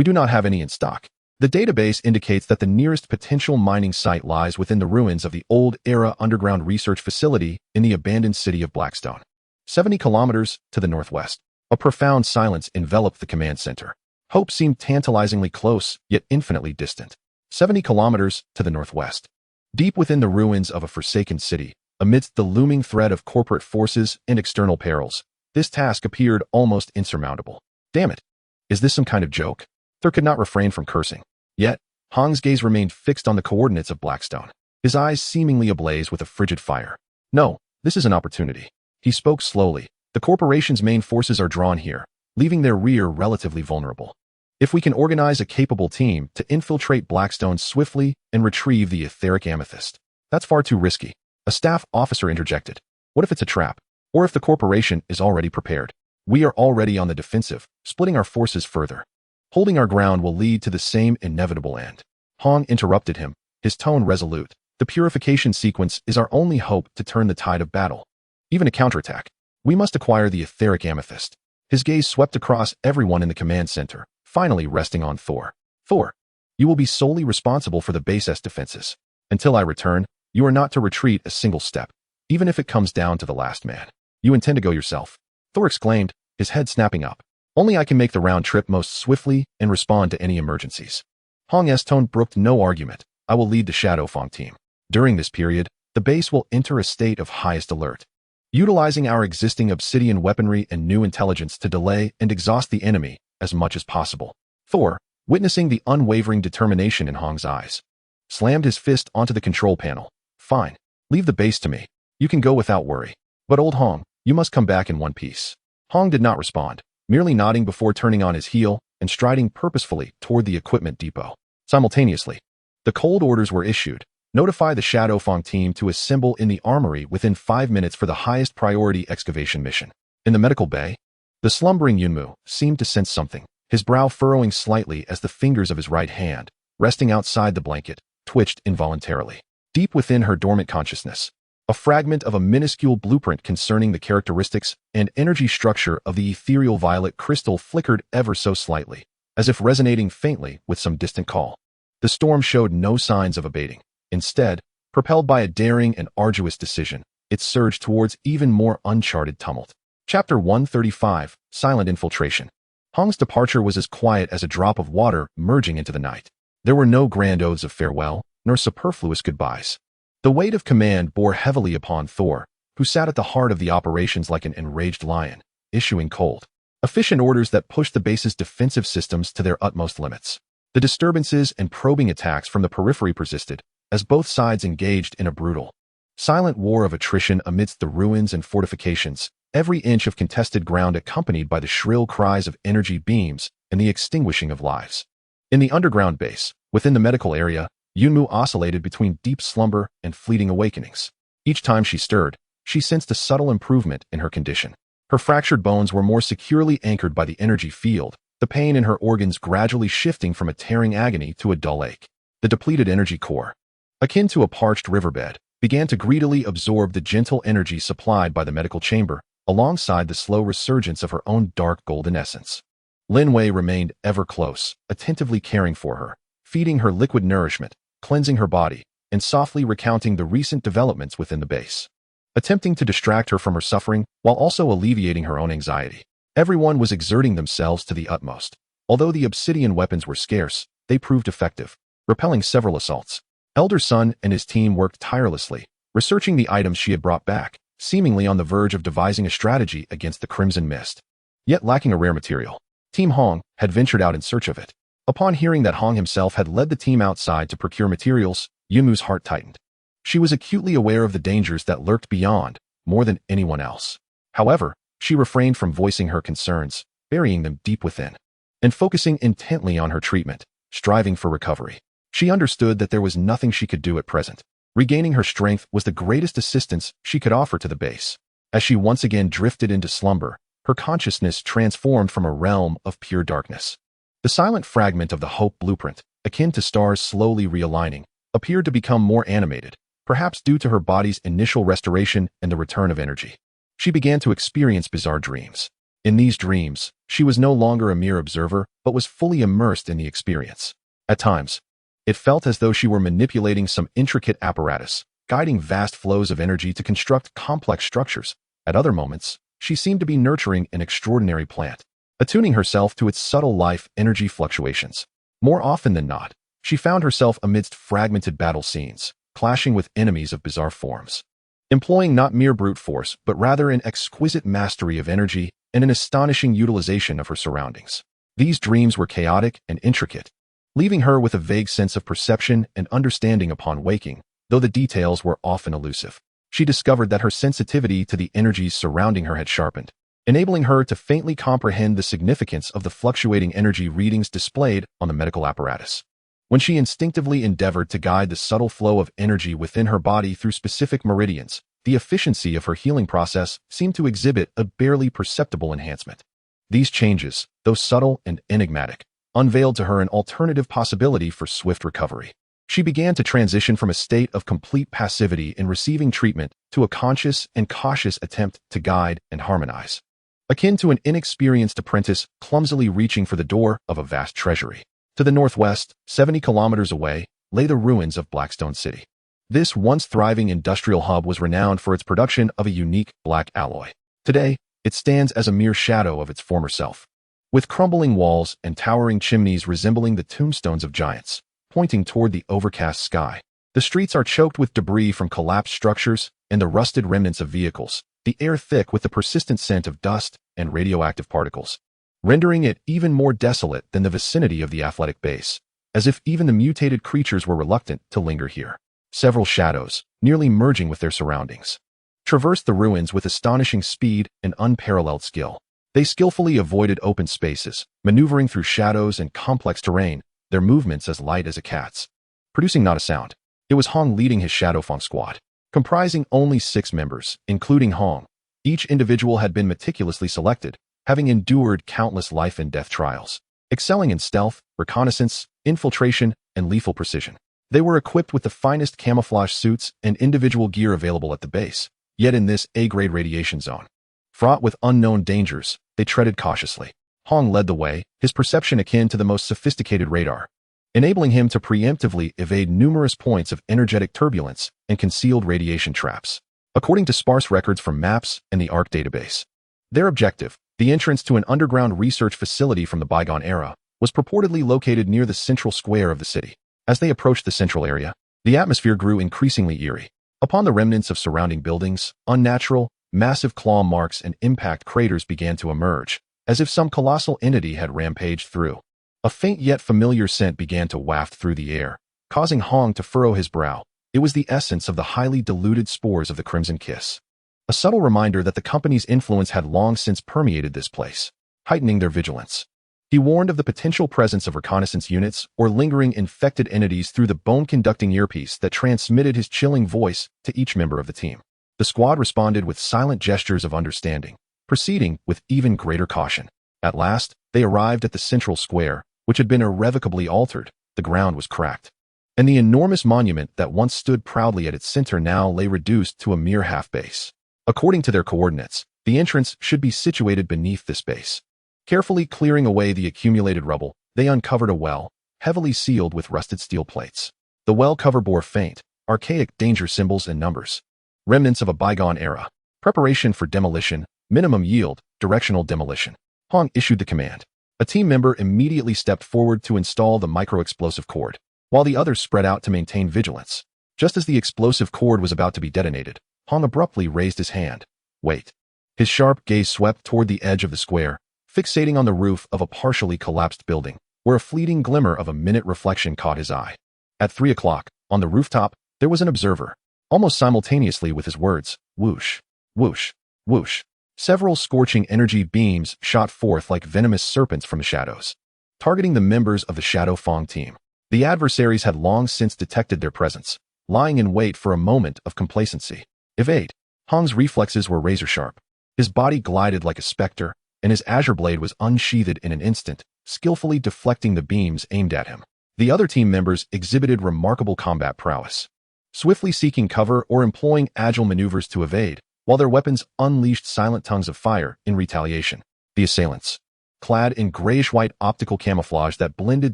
do not have any in stock. The database indicates that the nearest potential mining site lies within the ruins of the old-era underground research facility in the abandoned city of Blackstone, 70 kilometers to the northwest. A profound silence enveloped the command center. Hope seemed tantalizingly close, yet infinitely distant. 70 kilometers to the northwest. Deep within the ruins of a forsaken city, amidst the looming threat of corporate forces and external perils, this task appeared almost insurmountable. Damn it! Is this some kind of joke? Thor could not refrain from cursing. Yet, Hong's gaze remained fixed on the coordinates of Blackstone, his eyes seemingly ablaze with a frigid fire. No, this is an opportunity. He spoke slowly. The corporation's main forces are drawn here, leaving their rear relatively vulnerable. If we can organize a capable team to infiltrate Blackstone swiftly and retrieve the etheric amethyst. That's far too risky. A staff officer interjected. What if it's a trap? Or if the corporation is already prepared? We are already on the defensive, splitting our forces further. Holding our ground will lead to the same inevitable end. Hong interrupted him, his tone resolute. The purification sequence is our only hope to turn the tide of battle. Even a counterattack. We must acquire the etheric amethyst. His gaze swept across everyone in the command center, finally resting on Thor. Thor, you will be solely responsible for the base's defenses. Until I return, you are not to retreat a single step, even if it comes down to the last man. You intend to go yourself? Thor exclaimed, his head snapping up. Only I can make the round trip most swiftly and respond to any emergencies. Hong's tone brooked no argument. I will lead the Shadowfang team. During this period, the base will enter a state of highest alert. Utilizing our existing obsidian weaponry and new intelligence to delay and exhaust the enemy as much as possible. Thor, witnessing the unwavering determination in Hong's eyes, slammed his fist onto the control panel. Fine. Leave the base to me. You can go without worry. But old Hong, you must come back in one piece. Hong did not respond, merely nodding before turning on his heel and striding purposefully toward the equipment depot. Simultaneously, the cold orders were issued. Notify the Shadowfang team to assemble in the armory within 5 minutes for the highest priority excavation mission. In the medical bay, the slumbering Yunmu seemed to sense something, his brow furrowing slightly as the fingers of his right hand, resting outside the blanket, twitched involuntarily. Deep within her dormant consciousness, a fragment of a minuscule blueprint concerning the characteristics and energy structure of the ethereal violet crystal flickered ever so slightly, as if resonating faintly with some distant call. The storm showed no signs of abating. Instead, propelled by a daring and arduous decision, it surged towards even more uncharted tumult. Chapter 135, Silent Infiltration. Hong's departure was as quiet as a drop of water merging into the night. There were no grand oaths of farewell, nor superfluous goodbyes. The weight of command bore heavily upon Thor, who sat at the heart of the operations like an enraged lion, issuing cold, efficient orders that pushed the base's defensive systems to their utmost limits. The disturbances and probing attacks from the periphery persisted, as both sides engaged in a brutal, silent war of attrition amidst the ruins and fortifications, every inch of contested ground accompanied by the shrill cries of energy beams and the extinguishing of lives. In the underground base, within the medical area, Yunmu oscillated between deep slumber and fleeting awakenings. Each time she stirred, she sensed a subtle improvement in her condition. Her fractured bones were more securely anchored by the energy field, the pain in her organs gradually shifting from a tearing agony to a dull ache. The depleted energy core, akin to a parched riverbed, began to greedily absorb the gentle energy supplied by the medical chamber, alongside the slow resurgence of her own dark golden essence. Lin Wei remained ever close, attentively caring for her, feeding her liquid nourishment, cleansing her body, and softly recounting the recent developments within the base, attempting to distract her from her suffering while also alleviating her own anxiety. Everyone was exerting themselves to the utmost. Although the obsidian weapons were scarce, they proved effective, repelling several assaults. Elder Sun and his team worked tirelessly, researching the items she had brought back, seemingly on the verge of devising a strategy against the Crimson Mist. Yet lacking a rare material, Team Hong had ventured out in search of it. Upon hearing that Hong himself had led the team outside to procure materials, Yumu's heart tightened. She was acutely aware of the dangers that lurked beyond, more than anyone else. However, she refrained from voicing her concerns, burying them deep within, and focusing intently on her treatment, striving for recovery. She understood that there was nothing she could do at present. Regaining her strength was the greatest assistance she could offer to the base. As she once again drifted into slumber, her consciousness transformed from a realm of pure darkness. The silent fragment of the Hope blueprint, akin to stars slowly realigning, appeared to become more animated, perhaps due to her body's initial restoration and the return of energy. She began to experience bizarre dreams. In these dreams, she was no longer a mere observer, but was fully immersed in the experience. At times, it felt as though she were manipulating some intricate apparatus, guiding vast flows of energy to construct complex structures. At other moments, she seemed to be nurturing an extraordinary plant, attuning herself to its subtle life energy fluctuations. More often than not, she found herself amidst fragmented battle scenes, clashing with enemies of bizarre forms, employing not mere brute force, but rather an exquisite mastery of energy and an astonishing utilization of her surroundings. These dreams were chaotic and intricate, leaving her with a vague sense of perception and understanding upon waking, though the details were often elusive. She discovered that her sensitivity to the energies surrounding her had sharpened. enabling her to faintly comprehend the significance of the fluctuating energy readings displayed on the medical apparatus. When she instinctively endeavored to guide the subtle flow of energy within her body through specific meridians, the efficiency of her healing process seemed to exhibit a barely perceptible enhancement. These changes, though subtle and enigmatic, unveiled to her an alternative possibility for swift recovery. She began to transition from a state of complete passivity in receiving treatment to a conscious and cautious attempt to guide and harmonize, akin to an inexperienced apprentice clumsily reaching for the door of a vast treasury. To the northwest, 70 kilometers away, lay the ruins of Blackstone City. This once thriving industrial hub was renowned for its production of a unique black alloy. Today, it stands as a mere shadow of its former self, with crumbling walls and towering chimneys resembling the tombstones of giants, pointing toward the overcast sky. The streets are choked with debris from collapsed structures and the rusted remnants of vehicles, the air thick with the persistent scent of dust and radioactive particles, rendering it even more desolate than the vicinity of the athletic base, as if even the mutated creatures were reluctant to linger here. Several shadows, nearly merging with their surroundings, traversed the ruins with astonishing speed and unparalleled skill. They skillfully avoided open spaces, maneuvering through shadows and complex terrain, their movements as light as a cat's, producing not a sound. It was Hong leading his Shadowfang squad, comprising only 6 members, including Hong. Each individual had been meticulously selected, having endured countless life and death trials, excelling in stealth, reconnaissance, infiltration, and lethal precision. They were equipped with the finest camouflage suits and individual gear available at the base, yet in this A-grade radiation zone, fraught with unknown dangers, they treaded cautiously. Hong led the way, his perception akin to the most sophisticated radar, enabling him to preemptively evade numerous points of energetic turbulence and concealed radiation traps. According to sparse records from maps and the Ark database, their objective, the entrance to an underground research facility from the bygone era, was purportedly located near the central square of the city. As they approached the central area, the atmosphere grew increasingly eerie. Upon the remnants of surrounding buildings, unnatural, massive claw marks and impact craters began to emerge, as if some colossal entity had rampaged through. A faint yet familiar scent began to waft through the air, causing Hong to furrow his brow. It was the essence of the highly diluted spores of the Crimson Kiss, a subtle reminder that the company's influence had long since permeated this place, heightening their vigilance. He warned of the potential presence of reconnaissance units or lingering infected entities through the bone-conducting earpiece that transmitted his chilling voice to each member of the team. The squad responded with silent gestures of understanding, proceeding with even greater caution. At last, they arrived at the central square, which had been irrevocably altered. The ground was cracked, and the enormous monument that once stood proudly at its center now lay reduced to a mere half-base. According to their coordinates, the entrance should be situated beneath this base. Carefully clearing away the accumulated rubble, they uncovered a well, heavily sealed with rusted steel plates. The well cover bore faint, archaic danger symbols and numbers, remnants of a bygone era. Preparation for demolition, minimum yield, directional demolition. Hong issued the command. A team member immediately stepped forward to install the micro-explosive cord, while the others spread out to maintain vigilance. Just as the explosive cord was about to be detonated, Hong abruptly raised his hand. Wait. His sharp gaze swept toward the edge of the square, fixating on the roof of a partially collapsed building, where a fleeting glimmer of a minute reflection caught his eye. At 3 o'clock, on the rooftop, there was an observer. Almost simultaneously with his words, whoosh, whoosh, whoosh. Several scorching energy beams shot forth like venomous serpents from the shadows, targeting the members of the Shadowfang team. The adversaries had long since detected their presence, lying in wait for a moment of complacency. Evade. Hong's reflexes were razor-sharp. His body glided like a specter, and his azure blade was unsheathed in an instant, skillfully deflecting the beams aimed at him. The other team members exhibited remarkable combat prowess, swiftly seeking cover or employing agile maneuvers to evade, while their weapons unleashed silent tongues of fire in retaliation. The assailants, clad in grayish-white optical camouflage that blended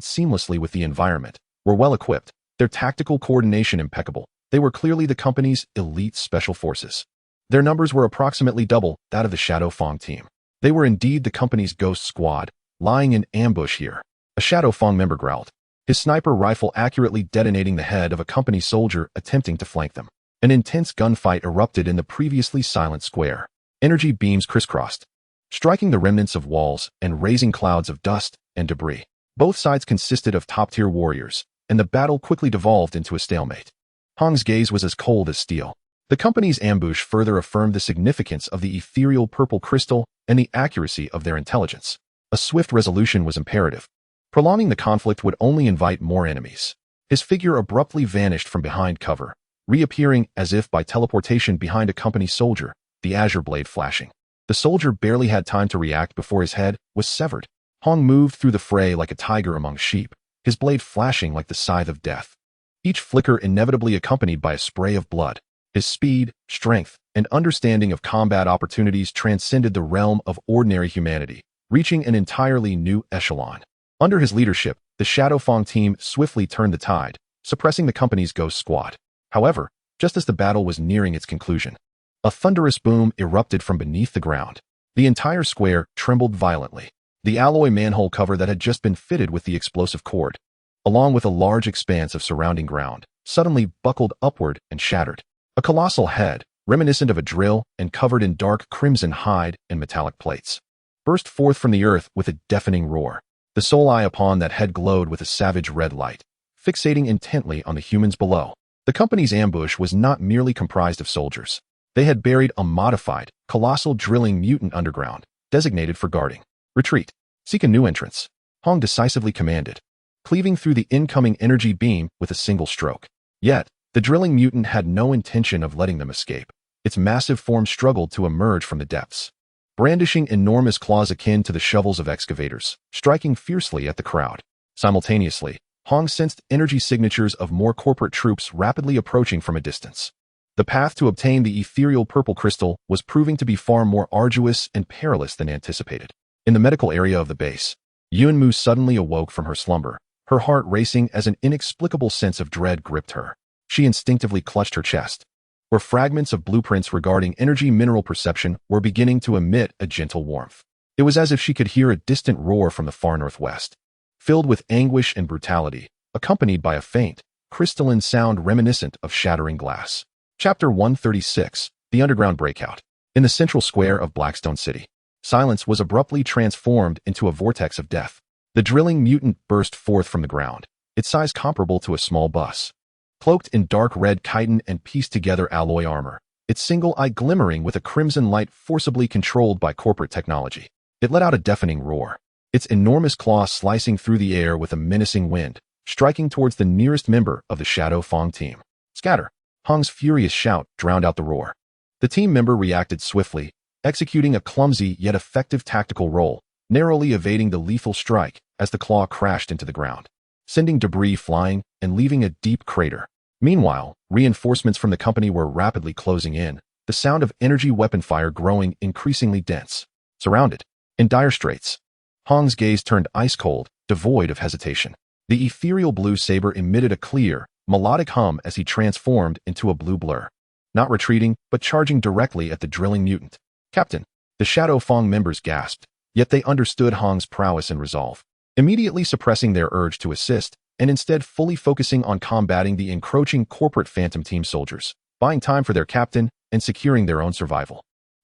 seamlessly with the environment, were well-equipped, their tactical coordination impeccable. They were clearly the company's elite special forces. Their numbers were approximately double that of the Shadowfang team. They were indeed the company's ghost squad, lying in ambush here. A Shadowfang member growled, his sniper rifle accurately detonating the head of a company soldier attempting to flank them. An intense gunfight erupted in the previously silent square. Energy beams crisscrossed, striking the remnants of walls and raising clouds of dust and debris. Both sides consisted of top-tier warriors, and the battle quickly devolved into a stalemate. Hong's gaze was as cold as steel. The company's ambush further affirmed the significance of the ethereal purple crystal and the accuracy of their intelligence. A swift resolution was imperative. Prolonging the conflict would only invite more enemies. His figure abruptly vanished from behind cover, reappearing as if by teleportation behind a company soldier, the azure blade flashing. The soldier barely had time to react before his head was severed. Hong moved through the fray like a tiger among sheep, his blade flashing like the scythe of death. Each flicker inevitably accompanied by a spray of blood. His speed, strength, and understanding of combat opportunities transcended the realm of ordinary humanity, reaching an entirely new echelon. Under his leadership, the Shadowfang team swiftly turned the tide, suppressing the company's ghost squad. However, just as the battle was nearing its conclusion, a thunderous boom erupted from beneath the ground. The entire square trembled violently. The alloy manhole cover that had just been fitted with the explosive cord, along with a large expanse of surrounding ground, suddenly buckled upward and shattered. A colossal head, reminiscent of a drill and covered in dark crimson hide and metallic plates, burst forth from the earth with a deafening roar. The sole eye upon that head glowed with a savage red light, fixating intently on the humans below. The company's ambush was not merely comprised of soldiers. They had buried a modified, colossal drilling mutant underground, designated for guarding. Retreat. Seek a new entrance. Hong decisively commanded, cleaving through the incoming energy beam with a single stroke. Yet, the drilling mutant had no intention of letting them escape. Its massive form struggled to emerge from the depths, brandishing enormous claws akin to the shovels of excavators, striking fiercely at the crowd. Simultaneously, Hong sensed energy signatures of more corporate troops rapidly approaching from a distance. The path to obtain the ethereal purple crystal was proving to be far more arduous and perilous than anticipated. In the medical area of the base, Yunmu suddenly awoke from her slumber, her heart racing as an inexplicable sense of dread gripped her. She instinctively clutched her chest, where fragments of blueprints regarding energy mineral perception were beginning to emit a gentle warmth. It was as if she could hear a distant roar from the far northwest, filled with anguish and brutality, accompanied by a faint, crystalline sound reminiscent of shattering glass. Chapter 136, The Underground Breakout. In the central square of Blackstone City, silence was abruptly transformed into a vortex of death. The drilling mutant burst forth from the ground, its size comparable to a small bus. Cloaked in dark red chitin and pieced-together alloy armor, its single eye glimmering with a crimson light forcibly controlled by corporate technology. It let out a deafening roar, its enormous claw slicing through the air with a menacing wind, striking towards the nearest member of the Shadowfang team. Scatter! Hong's furious shout drowned out the roar. The team member reacted swiftly, executing a clumsy yet effective tactical roll, narrowly evading the lethal strike as the claw crashed into the ground, sending debris flying and leaving a deep crater. Meanwhile, reinforcements from the company were rapidly closing in, the sound of energy weapon fire growing increasingly dense. Surrounded, in dire straits, Hong's gaze turned ice-cold, devoid of hesitation. The ethereal blue saber emitted a clear, melodic hum as he transformed into a blue blur, not retreating, but charging directly at the drilling mutant. Captain, the Shadowfang members gasped, yet they understood Hong's prowess and resolve, immediately suppressing their urge to assist, and instead fully focusing on combating the encroaching corporate Phantom Team soldiers, buying time for their captain and securing their own survival.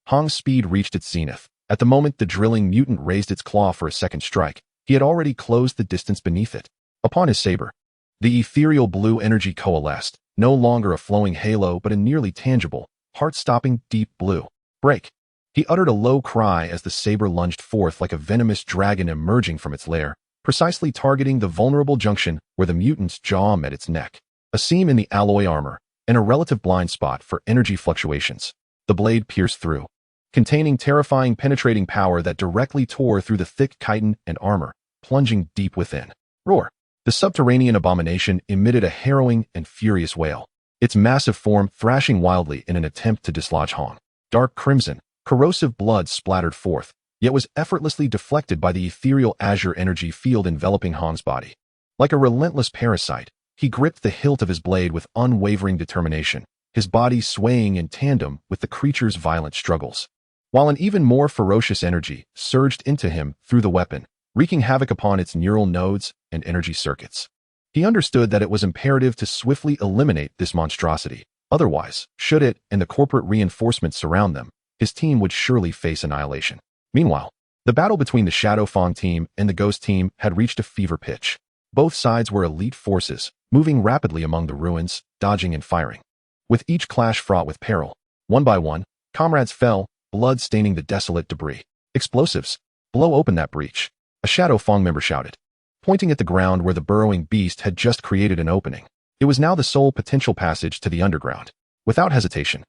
Hong's speed reached its zenith. At the moment the drilling mutant raised its claw for a second strike, he had already closed the distance beneath it. Upon his saber, the ethereal blue energy coalesced, no longer a flowing halo but a nearly tangible, heart-stopping deep blue. Break! He uttered a low cry as the saber lunged forth like a venomous dragon emerging from its lair, precisely targeting the vulnerable junction where the mutant's jaw met its neck. A seam in the alloy armor, and a relative blind spot for energy fluctuations. The blade pierced through, containing terrifying penetrating power that directly tore through the thick chitin and armor, plunging deep within. Roar! The subterranean abomination emitted a harrowing and furious wail, its massive form thrashing wildly in an attempt to dislodge Hong. Dark crimson, corrosive blood splattered forth, yet was effortlessly deflected by the ethereal azure energy field enveloping Hong's body. Like a relentless parasite, he gripped the hilt of his blade with unwavering determination, his body swaying in tandem with the creature's violent struggles, while an even more ferocious energy surged into him through the weapon, wreaking havoc upon its neural nodes and energy circuits. He understood that it was imperative to swiftly eliminate this monstrosity. Otherwise, should it and the corporate reinforcements surround them, his team would surely face annihilation. Meanwhile, the battle between the Shadowfang team and the Ghost team had reached a fever pitch. Both sides were elite forces, moving rapidly among the ruins, dodging and firing. With each clash fraught with peril, one by one, comrades fell, blood staining the desolate debris. Explosives! Blow open that breach! A Shadow Fong member shouted, pointing at the ground where the burrowing beast had just created an opening. It was now the sole potential passage to the underground. Without hesitation,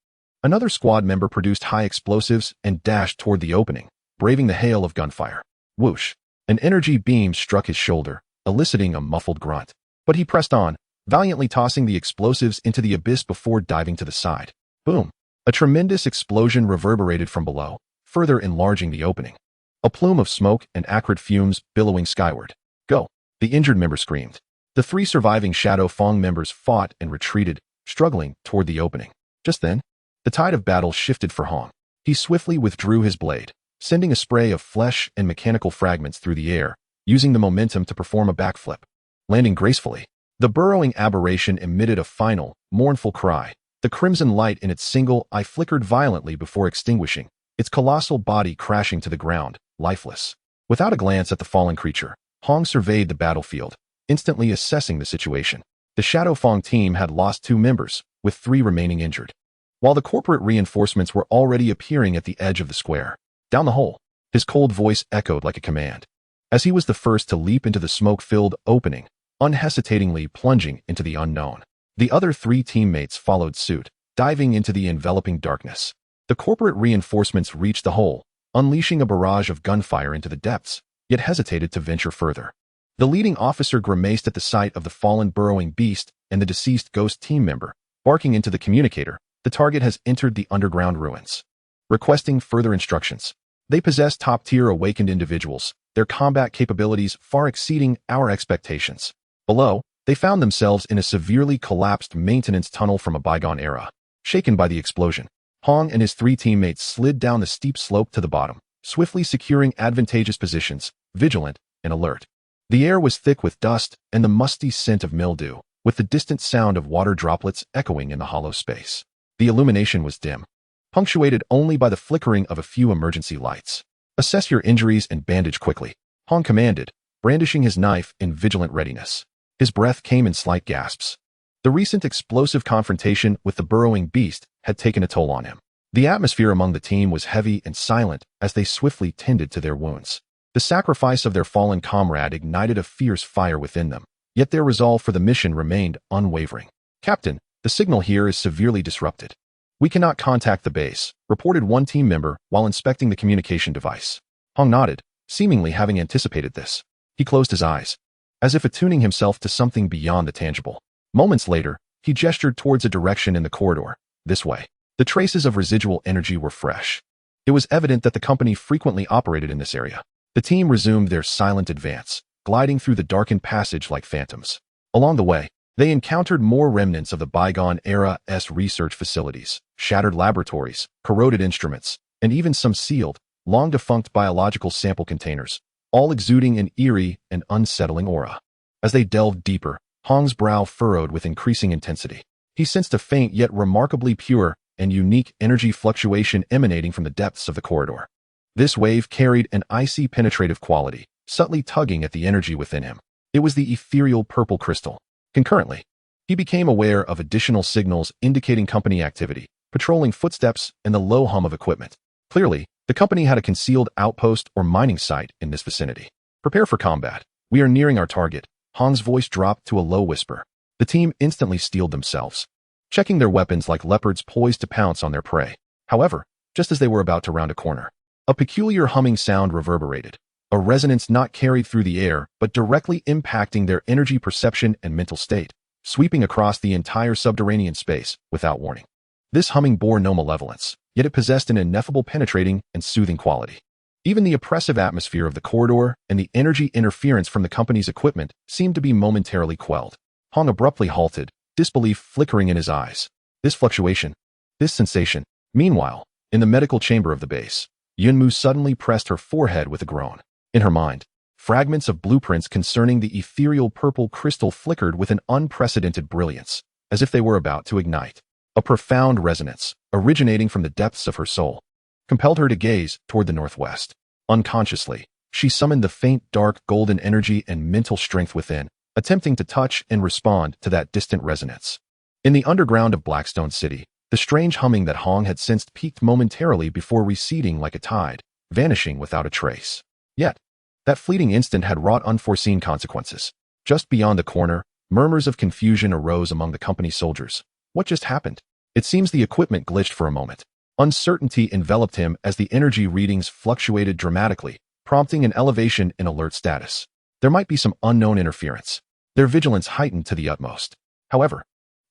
another squad member produced high explosives and dashed toward the opening, braving the hail of gunfire. Whoosh! An energy beam struck his shoulder, eliciting a muffled grunt. But he pressed on, valiantly tossing the explosives into the abyss before diving to the side. Boom! A tremendous explosion reverberated from below, further enlarging the opening. A plume of smoke and acrid fumes billowing skyward. Go! The injured member screamed. The 3 surviving Shadow Fong members fought and retreated, struggling toward the opening. Just then, the tide of battle shifted for Hong. He swiftly withdrew his blade, sending a spray of flesh and mechanical fragments through the air, using the momentum to perform a backflip. Landing gracefully, the burrowing aberration emitted a final, mournful cry. The crimson light in its single eye flickered violently before extinguishing, its colossal body crashing to the ground, lifeless. Without a glance at the fallen creature, Hong surveyed the battlefield, instantly assessing the situation. The Shadow Fong team had lost 2 members, with 3 remaining injured, while the corporate reinforcements were already appearing at the edge of the square. Down the hole, his cold voice echoed like a command. As he was the first to leap into the smoke-filled opening, unhesitatingly plunging into the unknown. The other 3 teammates followed suit, diving into the enveloping darkness. The corporate reinforcements reached the hole, unleashing a barrage of gunfire into the depths, yet hesitated to venture further. The leading officer grimaced at the sight of the fallen burrowing beast and the deceased ghost team member, barking into the communicator. The target has entered the underground ruins. Requesting further instructions. They possess top-tier awakened individuals, their combat capabilities far exceeding our expectations. Below, they found themselves in a severely collapsed maintenance tunnel from a bygone era. Shaken by the explosion, Hong and his 3 teammates slid down the steep slope to the bottom, swiftly securing advantageous positions, vigilant and alert. The air was thick with dust and the musty scent of mildew, with the distant sound of water droplets echoing in the hollow space. The illumination was dim, punctuated only by the flickering of a few emergency lights. Assess your injuries and bandage quickly, Hong commanded, brandishing his knife in vigilant readiness. His breath came in slight gasps. The recent explosive confrontation with the burrowing beast had taken a toll on him. The atmosphere among the team was heavy and silent as they swiftly tended to their wounds. The sacrifice of their fallen comrade ignited a fierce fire within them, yet their resolve for the mission remained unwavering. Captain, the signal here is severely disrupted. We cannot contact the base, reported one team member while inspecting the communication device. Hong nodded, seemingly having anticipated this. He closed his eyes, as if attuning himself to something beyond the tangible. Moments later, he gestured towards a direction in the corridor. This way. The traces of residual energy were fresh. It was evident that the company frequently operated in this area. The team resumed their silent advance, gliding through the darkened passage like phantoms. Along the way, they encountered more remnants of the bygone era's research facilities, shattered laboratories, corroded instruments, and even some sealed, long-defunct biological sample containers, all exuding an eerie and unsettling aura. As they delved deeper, Hong's brow furrowed with increasing intensity. He sensed a faint yet remarkably pure and unique energy fluctuation emanating from the depths of the corridor. This wave carried an icy penetrative quality, subtly tugging at the energy within him. It was the ethereal purple crystal. Concurrently, he became aware of additional signals indicating company activity, patrolling footsteps and the low hum of equipment. Clearly, the company had a concealed outpost or mining site in this vicinity. Prepare for combat. We are nearing our target. Hong's voice dropped to a low whisper. The team instantly steeled themselves, checking their weapons like leopards poised to pounce on their prey. However, just as they were about to round a corner, a peculiar humming sound reverberated, a resonance not carried through the air but directly impacting their energy perception and mental state, sweeping across the entire subterranean space without warning. This humming bore no malevolence, yet it possessed an ineffable penetrating and soothing quality. Even the oppressive atmosphere of the corridor and the energy interference from the company's equipment seemed to be momentarily quelled. Hong abruptly halted, disbelief flickering in his eyes. This fluctuation, this sensation. Meanwhile, in the medical chamber of the base, Yunmu suddenly pressed her forehead with a groan. In her mind, fragments of blueprints concerning the ethereal purple crystal flickered with an unprecedented brilliance, as if they were about to ignite. A profound resonance, originating from the depths of her soul, compelled her to gaze toward the northwest. Unconsciously, she summoned the faint dark golden energy and mental strength within, attempting to touch and respond to that distant resonance. In the underground of Blackstone City, the strange humming that Hong had sensed peaked momentarily before receding like a tide, vanishing without a trace. Yet, that fleeting instant had wrought unforeseen consequences. Just beyond the corner, murmurs of confusion arose among the company soldiers. What just happened? It seems the equipment glitched for a moment. Uncertainty enveloped him as the energy readings fluctuated dramatically, prompting an elevation in alert status. There might be some unknown interference. Their vigilance heightened to the utmost. However,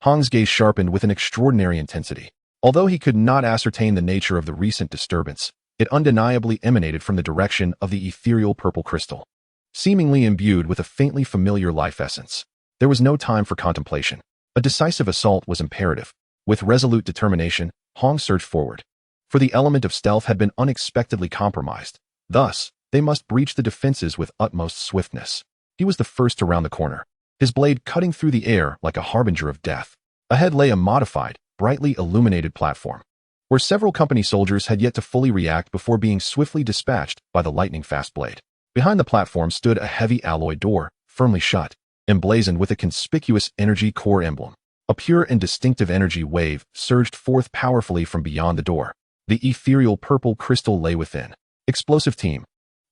Hong's gaze sharpened with an extraordinary intensity. Although he could not ascertain the nature of the recent disturbance, it undeniably emanated from the direction of the ethereal purple crystal. Seemingly imbued with a faintly familiar life essence, there was no time for contemplation. A decisive assault was imperative. With resolute determination, Hong surged forward. For the element of stealth had been unexpectedly compromised. Thus, they must breach the defenses with utmost swiftness. He was the first to round the corner, his blade cutting through the air like a harbinger of death. Ahead lay a modified, brightly illuminated platform, where several company soldiers had yet to fully react before being swiftly dispatched by the lightning-fast blade. Behind the platform stood a heavy alloy door, firmly shut, emblazoned with a conspicuous energy core emblem. A pure and distinctive energy wave surged forth powerfully from beyond the door. The ethereal purple crystal lay within. Explosive team,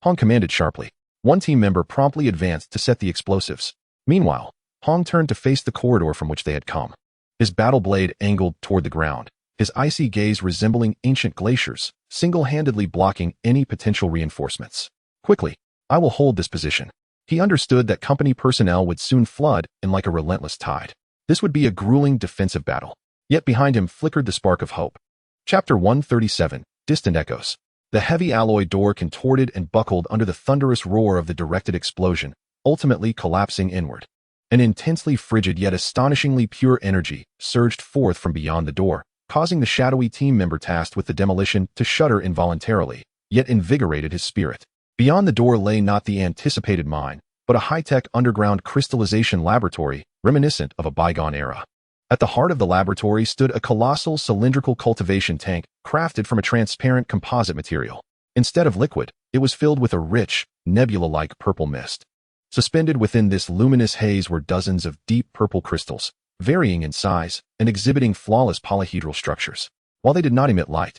Hong commanded sharply. One team member promptly advanced to set the explosives. Meanwhile, Hong turned to face the corridor from which they had come. His battle blade angled toward the ground, his icy gaze resembling ancient glaciers, single-handedly blocking any potential reinforcements. Quickly, I will hold this position. He understood that company personnel would soon flood in like a relentless tide. This would be a grueling defensive battle. Yet behind him flickered the spark of hope. Chapter 137, Distant Echoes. The heavy alloy door contorted and buckled under the thunderous roar of the directed explosion, ultimately collapsing inward. An intensely frigid yet astonishingly pure energy surged forth from beyond the door, causing the shadowy team member tasked with the demolition to shudder involuntarily, yet invigorated his spirit. Beyond the door lay not the anticipated mine, but a high-tech underground crystallization laboratory reminiscent of a bygone era. At the heart of the laboratory stood a colossal cylindrical cultivation tank crafted from a transparent composite material. Instead of liquid, it was filled with a rich, nebula-like purple mist. Suspended within this luminous haze were dozens of deep purple crystals, varying in size and exhibiting flawless polyhedral structures. While they did not emit light,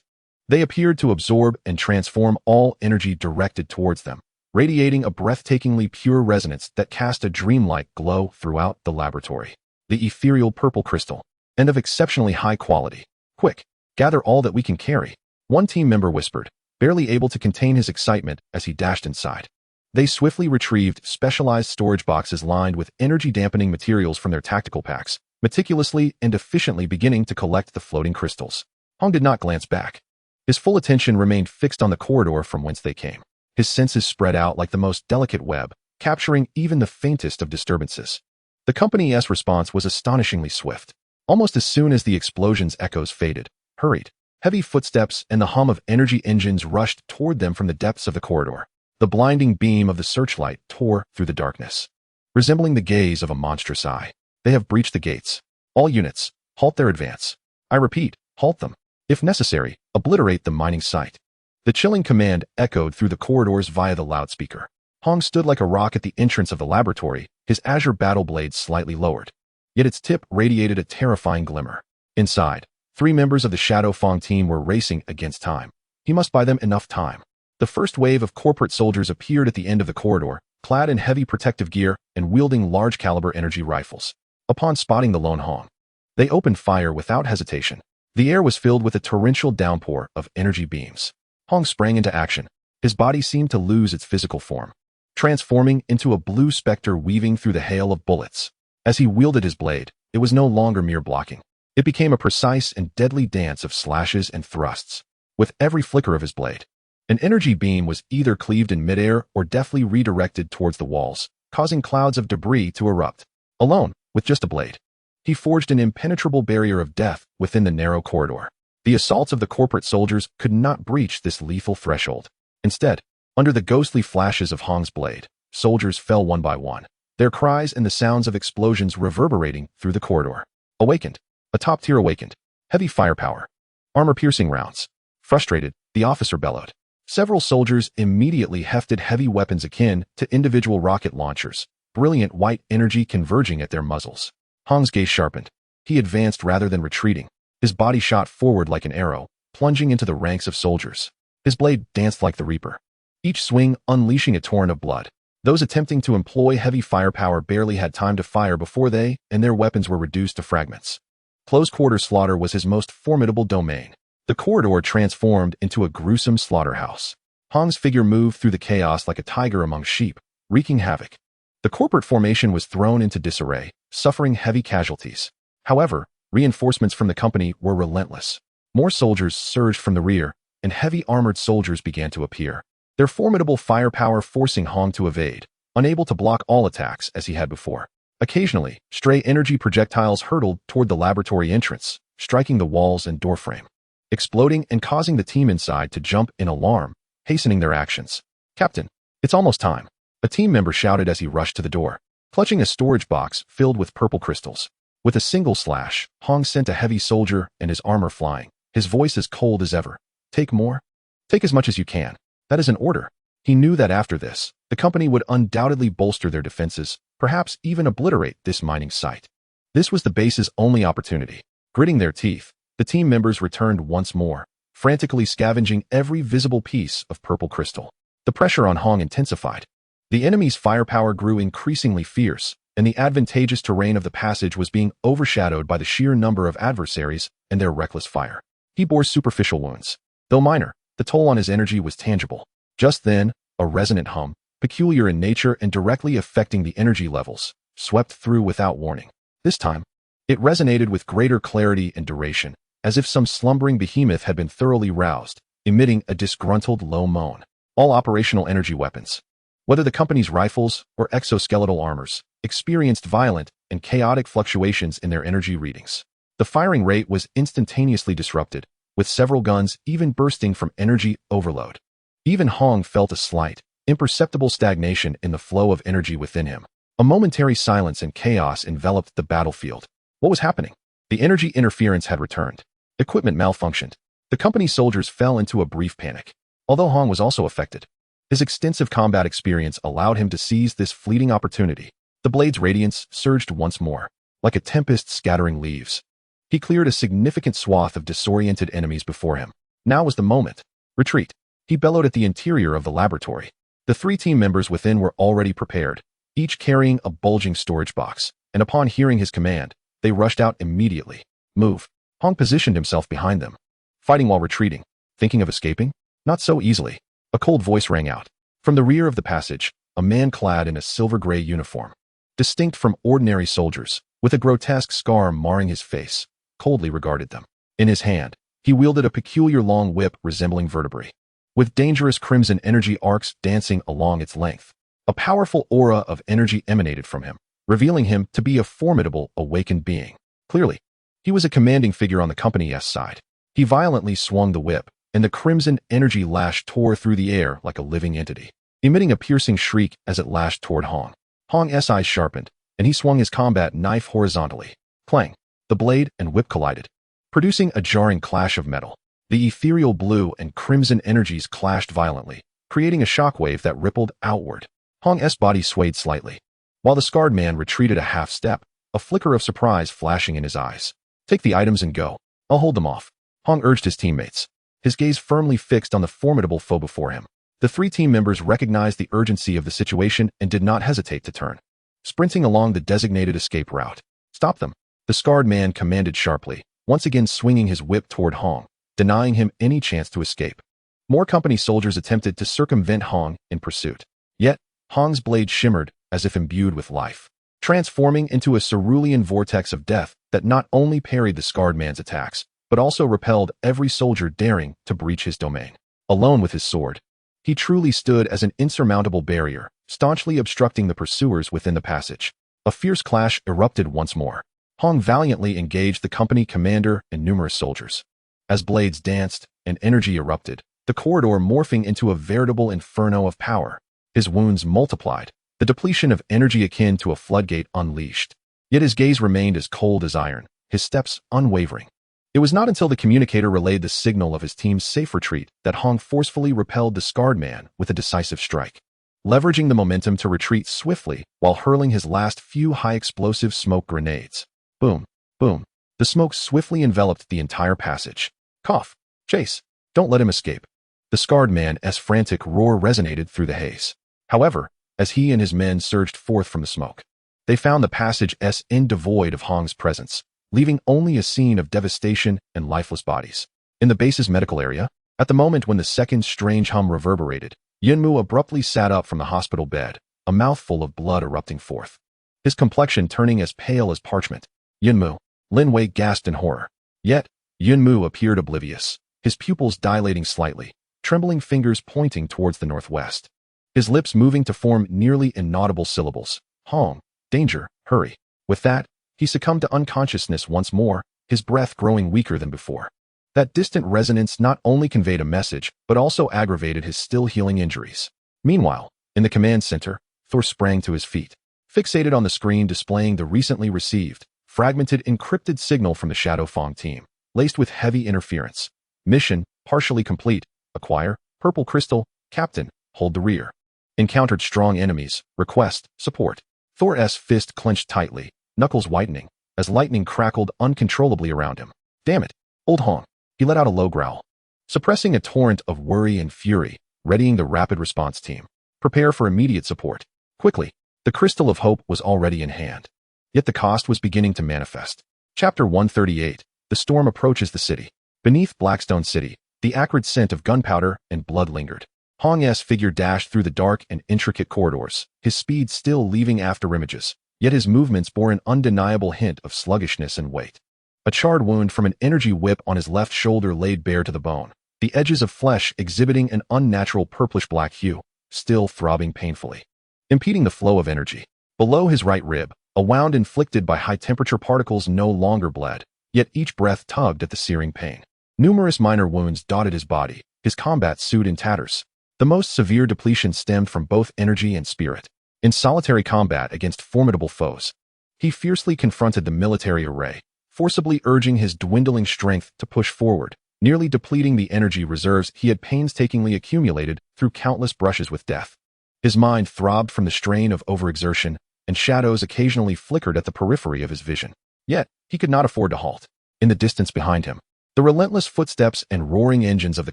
they appeared to absorb and transform all energy directed towards them, radiating a breathtakingly pure resonance that cast a dreamlike glow throughout the laboratory. The ethereal purple crystal, and of exceptionally high quality. Quick, gather all that we can carry, one team member whispered, barely able to contain his excitement as he dashed inside. They swiftly retrieved specialized storage boxes lined with energy-dampening materials from their tactical packs, meticulously and efficiently beginning to collect the floating crystals. Hong did not glance back. His full attention remained fixed on the corridor from whence they came. His senses spread out like the most delicate web, capturing even the faintest of disturbances. The company's response was astonishingly swift. Almost as soon as the explosion's echoes faded, hurried, heavy footsteps and the hum of energy engines rushed toward them from the depths of the corridor. The blinding beam of the searchlight tore through the darkness, resembling the gaze of a monstrous eye. They have breached the gates. All units, halt their advance. I repeat, halt them. If necessary, obliterate the mining site. The chilling command echoed through the corridors via the loudspeaker. Hong stood like a rock at the entrance of the laboratory, his azure battle blade slightly lowered. Yet its tip radiated a terrifying glimmer. Inside, 3 members of the Shadow Fong team were racing against time. He must buy them enough time. The first wave of corporate soldiers appeared at the end of the corridor, clad in heavy protective gear and wielding large-caliber energy rifles. Upon spotting the lone Hong, they opened fire without hesitation. The air was filled with a torrential downpour of energy beams. Hong sprang into action. His body seemed to lose its physical form, transforming into a blue specter weaving through the hail of bullets. As he wielded his blade, it was no longer mere blocking. It became a precise and deadly dance of slashes and thrusts. With every flicker of his blade, an energy beam was either cleaved in midair or deftly redirected towards the walls, causing clouds of debris to erupt. Alone, with just a blade, he forged an impenetrable barrier of death within the narrow corridor. The assaults of the corporate soldiers could not breach this lethal threshold. Instead, under the ghostly flashes of Hong's blade, soldiers fell one by one, their cries and the sounds of explosions reverberating through the corridor. Awakened. A top tier awakened. Heavy firepower. Armor-piercing rounds. Frustrated, the officer bellowed. Several soldiers immediately hefted heavy weapons akin to individual rocket launchers, brilliant white energy converging at their muzzles. Hong's gaze sharpened. He advanced rather than retreating. His body shot forward like an arrow, plunging into the ranks of soldiers. His blade danced like the Reaper, each swing unleashing a torrent of blood. Those attempting to employ heavy firepower barely had time to fire before they and their weapons were reduced to fragments. Close-quarter slaughter was his most formidable domain. The corridor transformed into a gruesome slaughterhouse. Hong's figure moved through the chaos like a tiger among sheep, wreaking havoc. The corporate formation was thrown into disarray, suffering heavy casualties. However, reinforcements from the company were relentless. More soldiers surged from the rear, and heavy armored soldiers began to appear, their formidable firepower forcing Hong to evade, unable to block all attacks as he had before. Occasionally, stray energy projectiles hurtled toward the laboratory entrance, striking the walls and doorframe, exploding and causing the team inside to jump in alarm, hastening their actions. "Captain, it's almost time," a team member shouted as he rushed to the door, clutching a storage box filled with purple crystals. With a single slash, Hong sent a heavy soldier and his armor flying, his voice as cold as ever. "Take more? Take as much as you can. That is an order." He knew that after this, the company would undoubtedly bolster their defenses, perhaps even obliterate this mining site. This was the base's only opportunity. Gritting their teeth, the team members returned once more, frantically scavenging every visible piece of purple crystal. The pressure on Hong intensified. The enemy's firepower grew increasingly fierce, and the advantageous terrain of the passage was being overshadowed by the sheer number of adversaries and their reckless fire. He bore superficial wounds. Though minor, the toll on his energy was tangible. Just then, a resonant hum, peculiar in nature and directly affecting the energy levels, swept through without warning. This time, it resonated with greater clarity and duration, as if some slumbering behemoth had been thoroughly roused, emitting a disgruntled low moan. All operational energy weapons, whether the company's rifles or exoskeletal armors, experienced violent and chaotic fluctuations in their energy readings. The firing rate was instantaneously disrupted, with several guns even bursting from energy overload. Even Hong felt a slight, imperceptible stagnation in the flow of energy within him. A momentary silence and chaos enveloped the battlefield. What was happening? The energy interference had returned. Equipment malfunctioned. The company's soldiers fell into a brief panic. Although Hong was also affected, his extensive combat experience allowed him to seize this fleeting opportunity. The blade's radiance surged once more, like a tempest scattering leaves. He cleared a significant swath of disoriented enemies before him. Now was the moment. Retreat. He bellowed at the interior of the laboratory. The 3 team members within were already prepared, each carrying a bulging storage box, and upon hearing his command, they rushed out immediately. "Move." Hong positioned himself behind them, fighting while retreating. Thinking of escaping? Not so easily. A cold voice rang out. From the rear of the passage, a man clad in a silver-gray uniform, distinct from ordinary soldiers, with a grotesque scar marring his face, coldly regarded them. In his hand, he wielded a peculiar long whip resembling vertebrae, with dangerous crimson energy arcs dancing along its length. A powerful aura of energy emanated from him, revealing him to be a formidable, awakened being. Clearly, he was a commanding figure on the company's side. He violently swung the whip, and the crimson energy lash tore through the air like a living entity, emitting a piercing shriek as it lashed toward Hong. Hong's eyes sharpened, and he swung his combat knife horizontally. Clang! The blade and whip collided, producing a jarring clash of metal. The ethereal blue and crimson energies clashed violently, creating a shockwave that rippled outward. Hong's body swayed slightly, while the scarred man retreated a half step, a flicker of surprise flashing in his eyes. "Take the items and go. I'll hold them off," Hong urged his teammates, his gaze firmly fixed on the formidable foe before him. The 3 team members recognized the urgency of the situation and did not hesitate to turn, sprinting along the designated escape route. "Stop them," the scarred man commanded sharply, once again swinging his whip toward Hong, denying him any chance to escape. More company soldiers attempted to circumvent Hong in pursuit. Yet, Hong's blade shimmered as if imbued with life, transforming into a cerulean vortex of death that not only parried the scarred man's attacks, but also repelled every soldier daring to breach his domain. Alone with his sword, he truly stood as an insurmountable barrier, staunchly obstructing the pursuers within the passage. A fierce clash erupted once more. Hong valiantly engaged the company commander and numerous soldiers. As blades danced and energy erupted, the corridor morphing into a veritable inferno of power. His wounds multiplied, the depletion of energy akin to a floodgate unleashed. Yet his gaze remained as cold as iron, his steps unwavering. It was not until the communicator relayed the signal of his team's safe retreat that Hong forcefully repelled the scarred man with a decisive strike, leveraging the momentum to retreat swiftly while hurling his last few high-explosive smoke grenades. Boom, boom. The smoke swiftly enveloped the entire passage. "Cough. Chase. Don't let him escape." The scarred man's frantic roar resonated through the haze. However, as he and his men surged forth from the smoke, they found the passage's end devoid of Hong's presence, leaving only a scene of devastation and lifeless bodies. In the base's medical area, at the moment when the second strange hum reverberated, Yunmu abruptly sat up from the hospital bed, a mouthful of blood erupting forth. His complexion turning as pale as parchment. Yunmu, Lin Wei gasped in horror. Yet, Yunmu appeared oblivious, his pupils dilating slightly, trembling fingers pointing towards the northwest. His lips moving to form nearly inaudible syllables. Hong, danger, hurry. With that, he succumbed to unconsciousness once more, his breath growing weaker than before. That distant resonance not only conveyed a message, but also aggravated his still healing injuries. Meanwhile, in the command center, Thor sprang to his feet, fixated on the screen displaying the recently received, fragmented encrypted signal from the Shadow Fong team, laced with heavy interference. Mission, partially complete. Acquire, purple crystal, captain, hold the rear. Encountered strong enemies, request, support. Thor's fist clenched tightly, knuckles whitening, as lightning crackled uncontrollably around him. Damn it, old Hong. He let out a low growl, suppressing a torrent of worry and fury, readying the rapid response team. Prepare for immediate support. Quickly, the crystal of hope was already in hand. Yet the cost was beginning to manifest. Chapter 138. The storm approaches the city. Beneath Blackstone City, the acrid scent of gunpowder and blood lingered. Hong's figure dashed through the dark and intricate corridors, his speed still leaving afterimages, yet his movements bore an undeniable hint of sluggishness and weight. A charred wound from an energy whip on his left shoulder laid bare to the bone, the edges of flesh exhibiting an unnatural purplish-black hue, still throbbing painfully, impeding the flow of energy. Below his right rib, a wound inflicted by high-temperature particles no longer bled, yet each breath tugged at the searing pain. Numerous minor wounds dotted his body, his combat suit in tatters. The most severe depletion stemmed from both energy and spirit. In solitary combat against formidable foes, he fiercely confronted the military array, forcibly urging his dwindling strength to push forward, nearly depleting the energy reserves he had painstakingly accumulated through countless brushes with death. His mind throbbed from the strain of overexertion, and shadows occasionally flickered at the periphery of his vision. Yet, he could not afford to halt. In the distance behind him, the relentless footsteps and roaring engines of the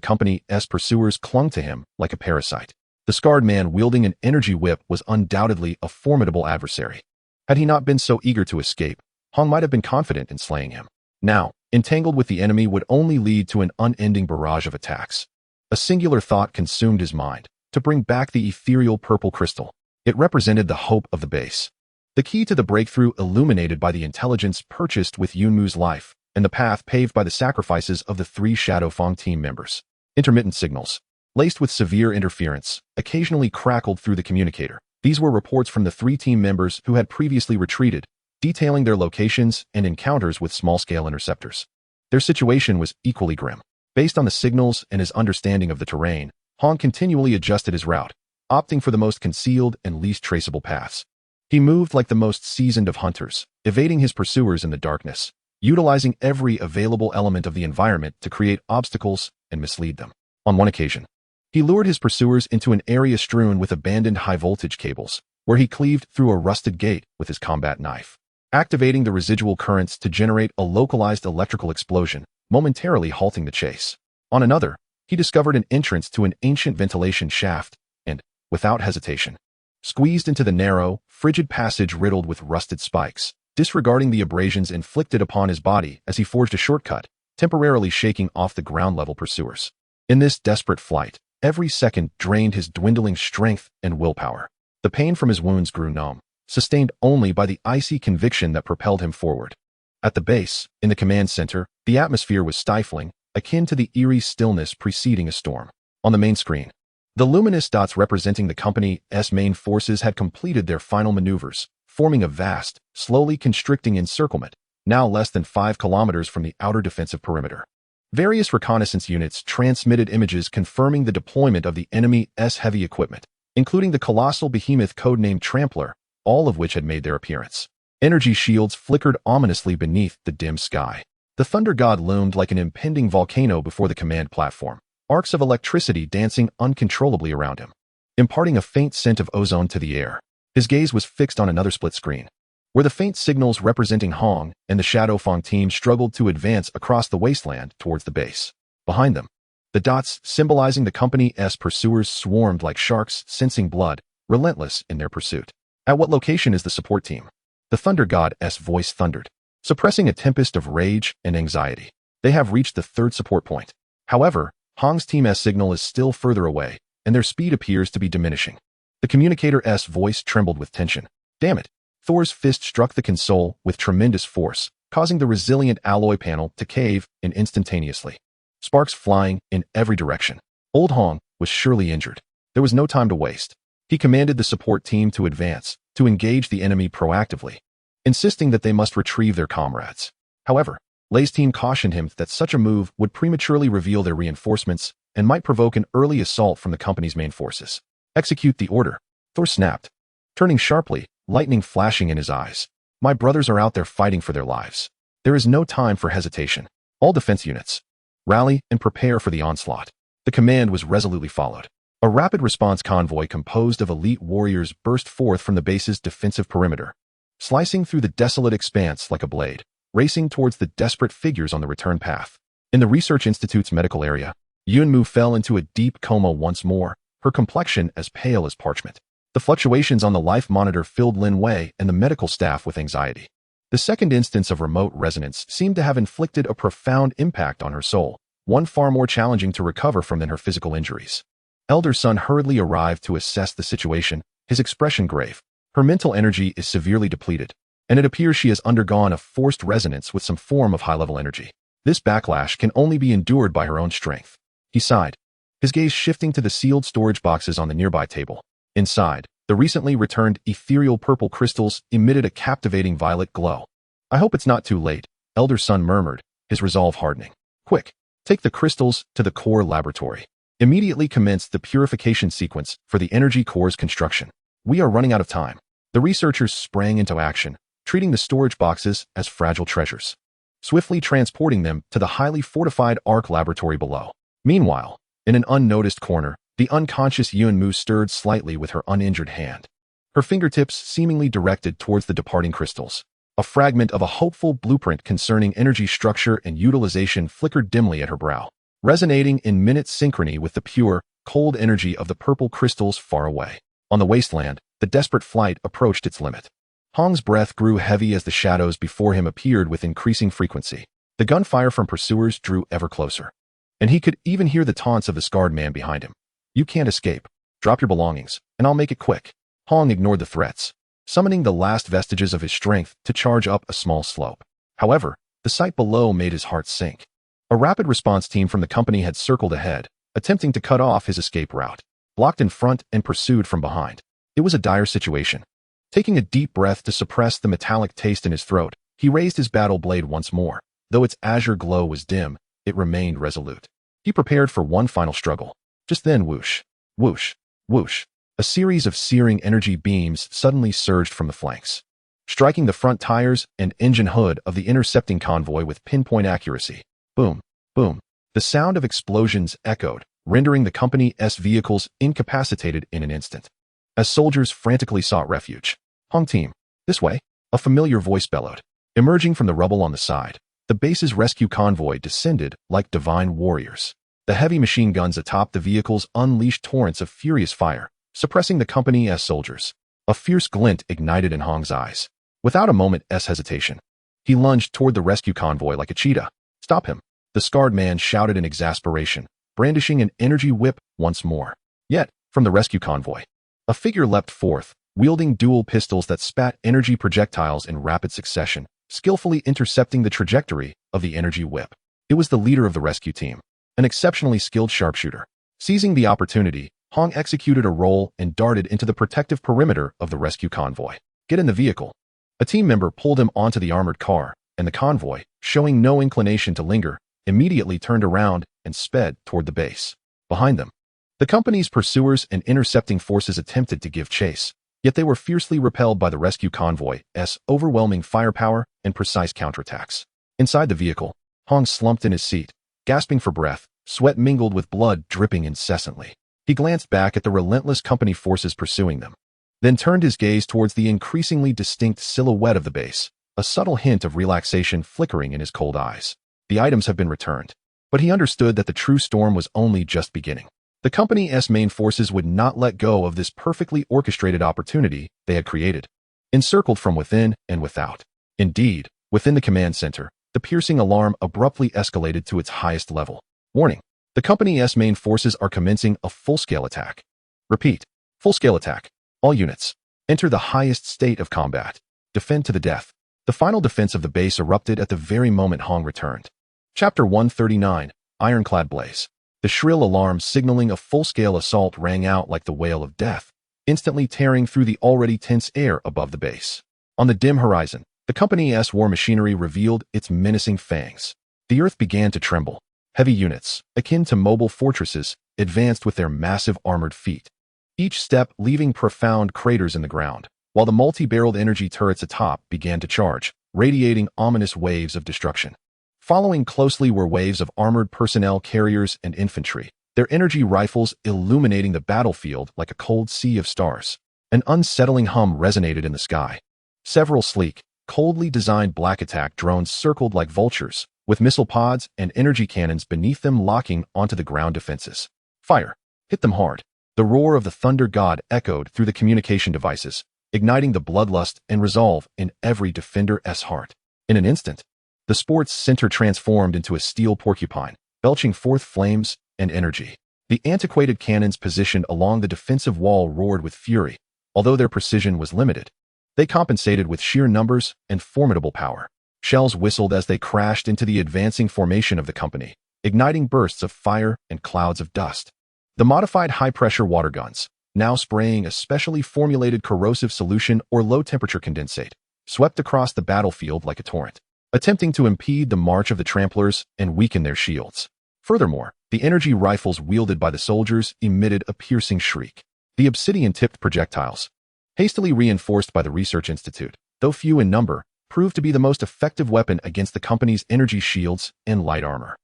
company's pursuers clung to him like a parasite. The scarred man wielding an energy whip was undoubtedly a formidable adversary. Had he not been so eager to escape, Hong might have been confident in slaying him. Now, entangled with the enemy would only lead to an unending barrage of attacks. A singular thought consumed his mind, to bring back the ethereal purple crystal. It represented the hope of the base. The key to the breakthrough illuminated by the intelligence purchased with Yunmu's life, and the path paved by the sacrifices of the 3 Shadow Fong team members. Intermittent signals, laced with severe interference, occasionally crackled through the communicator. These were reports from the 3 team members who had previously retreated, detailing their locations and encounters with small-scale interceptors. Their situation was equally grim. Based on the signals and his understanding of the terrain, Hong continually adjusted his route, opting for the most concealed and least traceable paths. He moved like the most seasoned of hunters, evading his pursuers in the darkness, utilizing every available element of the environment to create obstacles and mislead them. On one occasion, he lured his pursuers into an area strewn with abandoned high-voltage cables, where he cleaved through a rusted gate with his combat knife, activating the residual currents to generate a localized electrical explosion, momentarily halting the chase. On another, he discovered an entrance to an ancient ventilation shaft and, without hesitation, squeezed into the narrow, frigid passage riddled with rusted spikes, disregarding the abrasions inflicted upon his body as he forged a shortcut, temporarily shaking off the ground-level pursuers. In this desperate flight, every second drained his dwindling strength and willpower. The pain from his wounds grew numb, sustained only by the icy conviction that propelled him forward. At the base, in the command center, the atmosphere was stifling, akin to the eerie stillness preceding a storm. On the main screen, the luminous dots representing the company's main forces had completed their final maneuvers, forming a vast, slowly constricting encirclement, now less than 5 kilometers from the outer defensive perimeter. Various reconnaissance units transmitted images confirming the deployment of the enemy's heavy equipment, including the colossal behemoth codenamed Trampler, all of which had made their appearance. Energy shields flickered ominously beneath the dim sky. The thunder god loomed like an impending volcano before the command platform, arcs of electricity dancing uncontrollably around him, imparting a faint scent of ozone to the air. His gaze was fixed on another split screen, where the faint signals representing Hong and the Shadow Fong team struggled to advance across the wasteland towards the base. Behind them, The dots, symbolizing the company's pursuers, swarmed like sharks, sensing blood, relentless in their pursuit. At what location is the support team? The Thunder God's voice thundered, suppressing a tempest of rage and anxiety. They have reached the third support point. However, Hong's team's signal is still further away, and their speed appears to be diminishing. The communicator's voice trembled with tension. Damn it! Thor's fist struck the console with tremendous force, causing the resilient alloy panel to cave in instantaneously. Sparks flying in every direction. Old Hong was surely injured. There was no time to waste. He commanded the support team to advance, to engage the enemy proactively, insisting that they must retrieve their comrades. However, Lei's team cautioned him that such a move would prematurely reveal their reinforcements and might provoke an early assault from the company's main forces. Execute the order, Thor snapped, turning sharply, lightning flashing in his eyes. My brothers are out there fighting for their lives. There is no time for hesitation. All defense units, rally and prepare for the onslaught. The command was resolutely followed. A rapid response convoy composed of elite warriors burst forth from the base's defensive perimeter, slicing through the desolate expanse like a blade, racing towards the desperate figures on the return path. In the Research Institute's medical area, Yunmu fell into a deep coma once more, her complexion as pale as parchment. The fluctuations on the life monitor filled Lin Wei and the medical staff with anxiety. The second instance of remote resonance seemed to have inflicted a profound impact on her soul, one far more challenging to recover from than her physical injuries. Elder Sun hurriedly arrived to assess the situation, his expression grave. Her mental energy is severely depleted, and it appears she has undergone a forced resonance with some form of high-level energy. This backlash can only be endured by her own strength. He sighed, his gaze shifting to the sealed storage boxes on the nearby table. Inside, the recently returned ethereal purple crystals emitted a captivating violet glow. I hope it's not too late, Elder Sun murmured, his resolve hardening. Quick, take the crystals to the core laboratory. Immediately commence the purification sequence for the energy core's construction. We are running out of time. The researchers sprang into action, treating the storage boxes as fragile treasures, swiftly transporting them to the highly fortified Ark laboratory below. Meanwhile, in an unnoticed corner, the unconscious Yunmu stirred slightly with her uninjured hand, her fingertips seemingly directed towards the departing crystals. A fragment of a hopeful blueprint concerning energy structure and utilization flickered dimly at her brow, resonating in minute synchrony with the pure, cold energy of the purple crystals far away. On the wasteland, the desperate flight approached its limit. Hong's breath grew heavy as the shadows before him appeared with increasing frequency. The gunfire from pursuers drew ever closer, and he could even hear the taunts of the scarred man behind him. You can't escape. Drop your belongings, and I'll make it quick. Hong ignored the threats, summoning the last vestiges of his strength to charge up a small slope. However, the sight below made his heart sink. A rapid response team from the company had circled ahead, attempting to cut off his escape route, blocked in front and pursued from behind. It was a dire situation. Taking a deep breath to suppress the metallic taste in his throat, he raised his battle blade once more. Though its azure glow was dim, it remained resolute. He prepared for one final struggle. Just then, whoosh, whoosh, whoosh. A series of searing energy beams suddenly surged from the flanks, striking the front tires and engine hood of the intercepting convoy with pinpoint accuracy. Boom, boom. The sound of explosions echoed, rendering the company's vehicles incapacitated in an instant, as soldiers frantically sought refuge. Hong team, this way, a familiar voice bellowed. Emerging from the rubble on the side, the base's rescue convoy descended like divine warriors. The heavy machine guns atop the vehicles unleashed torrents of furious fire, suppressing the company's soldiers. A fierce glint ignited in Hong's eyes. Without a moment's hesitation, he lunged toward the rescue convoy like a cheetah. Stop him, the scarred man shouted in exasperation, brandishing an energy whip once more. Yet, from the rescue convoy, a figure leapt forth, wielding dual pistols that spat energy projectiles in rapid succession, skillfully intercepting the trajectory of the energy whip. It was the leader of the rescue team, an exceptionally skilled sharpshooter. Seizing the opportunity, Hong executed a roll and darted into the protective perimeter of the rescue convoy. Get in the vehicle. A team member pulled him onto the armored car, and the convoy, showing no inclination to linger, immediately turned around and sped toward the base. Behind them, the company's pursuers and intercepting forces attempted to give chase, yet they were fiercely repelled by the rescue convoy's overwhelming firepower and precise counterattacks. Inside the vehicle, Hong slumped in his seat, gasping for breath, sweat mingled with blood dripping incessantly. He glanced back at the relentless company forces pursuing them, then turned his gaze towards the increasingly distinct silhouette of the base, a subtle hint of relaxation flickering in his cold eyes. The items have been returned. But he understood that the true storm was only just beginning. The company's main forces would not let go of this perfectly orchestrated opportunity they had created, encircled from within and without. Indeed, within the command center, the piercing alarm abruptly escalated to its highest level. Warning: the company's main forces are commencing a full-scale attack. Repeat: full-scale attack. All units, enter the highest state of combat. Defend to the death. The final defense of the base erupted at the very moment Hong returned. Chapter 139, Ironclad Blaze. The shrill alarm signaling a full-scale assault rang out like the wail of death, instantly tearing through the already tense air above the base. On the dim horizon, the company's war machinery revealed its menacing fangs. The earth began to tremble. Heavy units, akin to mobile fortresses, advanced with their massive armored feet, each step leaving profound craters in the ground, while the multi-barreled energy turrets atop began to charge, radiating ominous waves of destruction. Following closely were waves of armored personnel carriers and infantry, their energy rifles illuminating the battlefield like a cold sea of stars. An unsettling hum resonated in the sky. Several sleek, coldly designed black attack drones circled like vultures, with missile pods and energy cannons beneath them locking onto the ground defenses. Fire! Hit them hard! The roar of the thunder god echoed through the communication devices, igniting the bloodlust and resolve in every defender's heart. In an instant, the sports center transformed into a steel porcupine, belching forth flames and energy. The antiquated cannons positioned along the defensive wall roared with fury, although their precision was limited. They compensated with sheer numbers and formidable power. Shells whistled as they crashed into the advancing formation of the company, igniting bursts of fire and clouds of dust. The modified high-pressure water guns, now spraying a specially formulated corrosive solution or low-temperature condensate, swept across the battlefield like a torrent, attempting to impede the march of the tramplers and weaken their shields. Furthermore, the energy rifles wielded by the soldiers emitted a piercing shriek. The obsidian-tipped projectiles, hastily reinforced by the Research Institute, though few in number, proved to be the most effective weapon against the company's energy shields and light armor.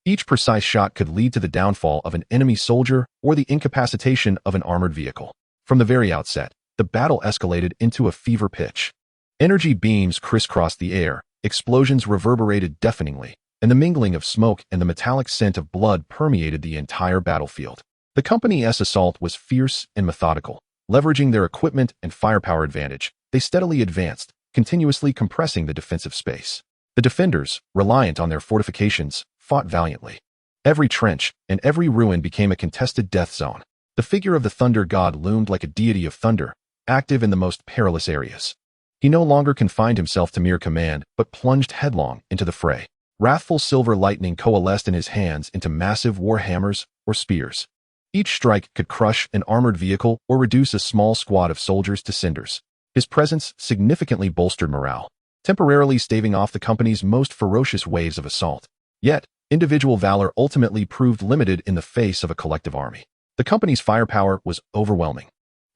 Each precise shot could lead to the downfall of an enemy soldier or the incapacitation of an armored vehicle. From the very outset, the battle escalated into a fever pitch. Energy beams crisscrossed the air, explosions reverberated deafeningly, and the mingling of smoke and the metallic scent of blood permeated the entire battlefield. The company's assault was fierce and methodical. Leveraging their equipment and firepower advantage, they steadily advanced, continuously compressing the defensive space. The defenders, reliant on their fortifications, fought valiantly. Every trench and every ruin became a contested death zone. The figure of the thunder god loomed like a deity of thunder, active in the most perilous areas. He no longer confined himself to mere command, but plunged headlong into the fray. Wrathful silver lightning coalesced in his hands into massive war hammers or spears. Each strike could crush an armored vehicle or reduce a small squad of soldiers to cinders. His presence significantly bolstered morale, temporarily staving off the company's most ferocious waves of assault. Yet, individual valor ultimately proved limited in the face of a collective army. The company's firepower was overwhelming.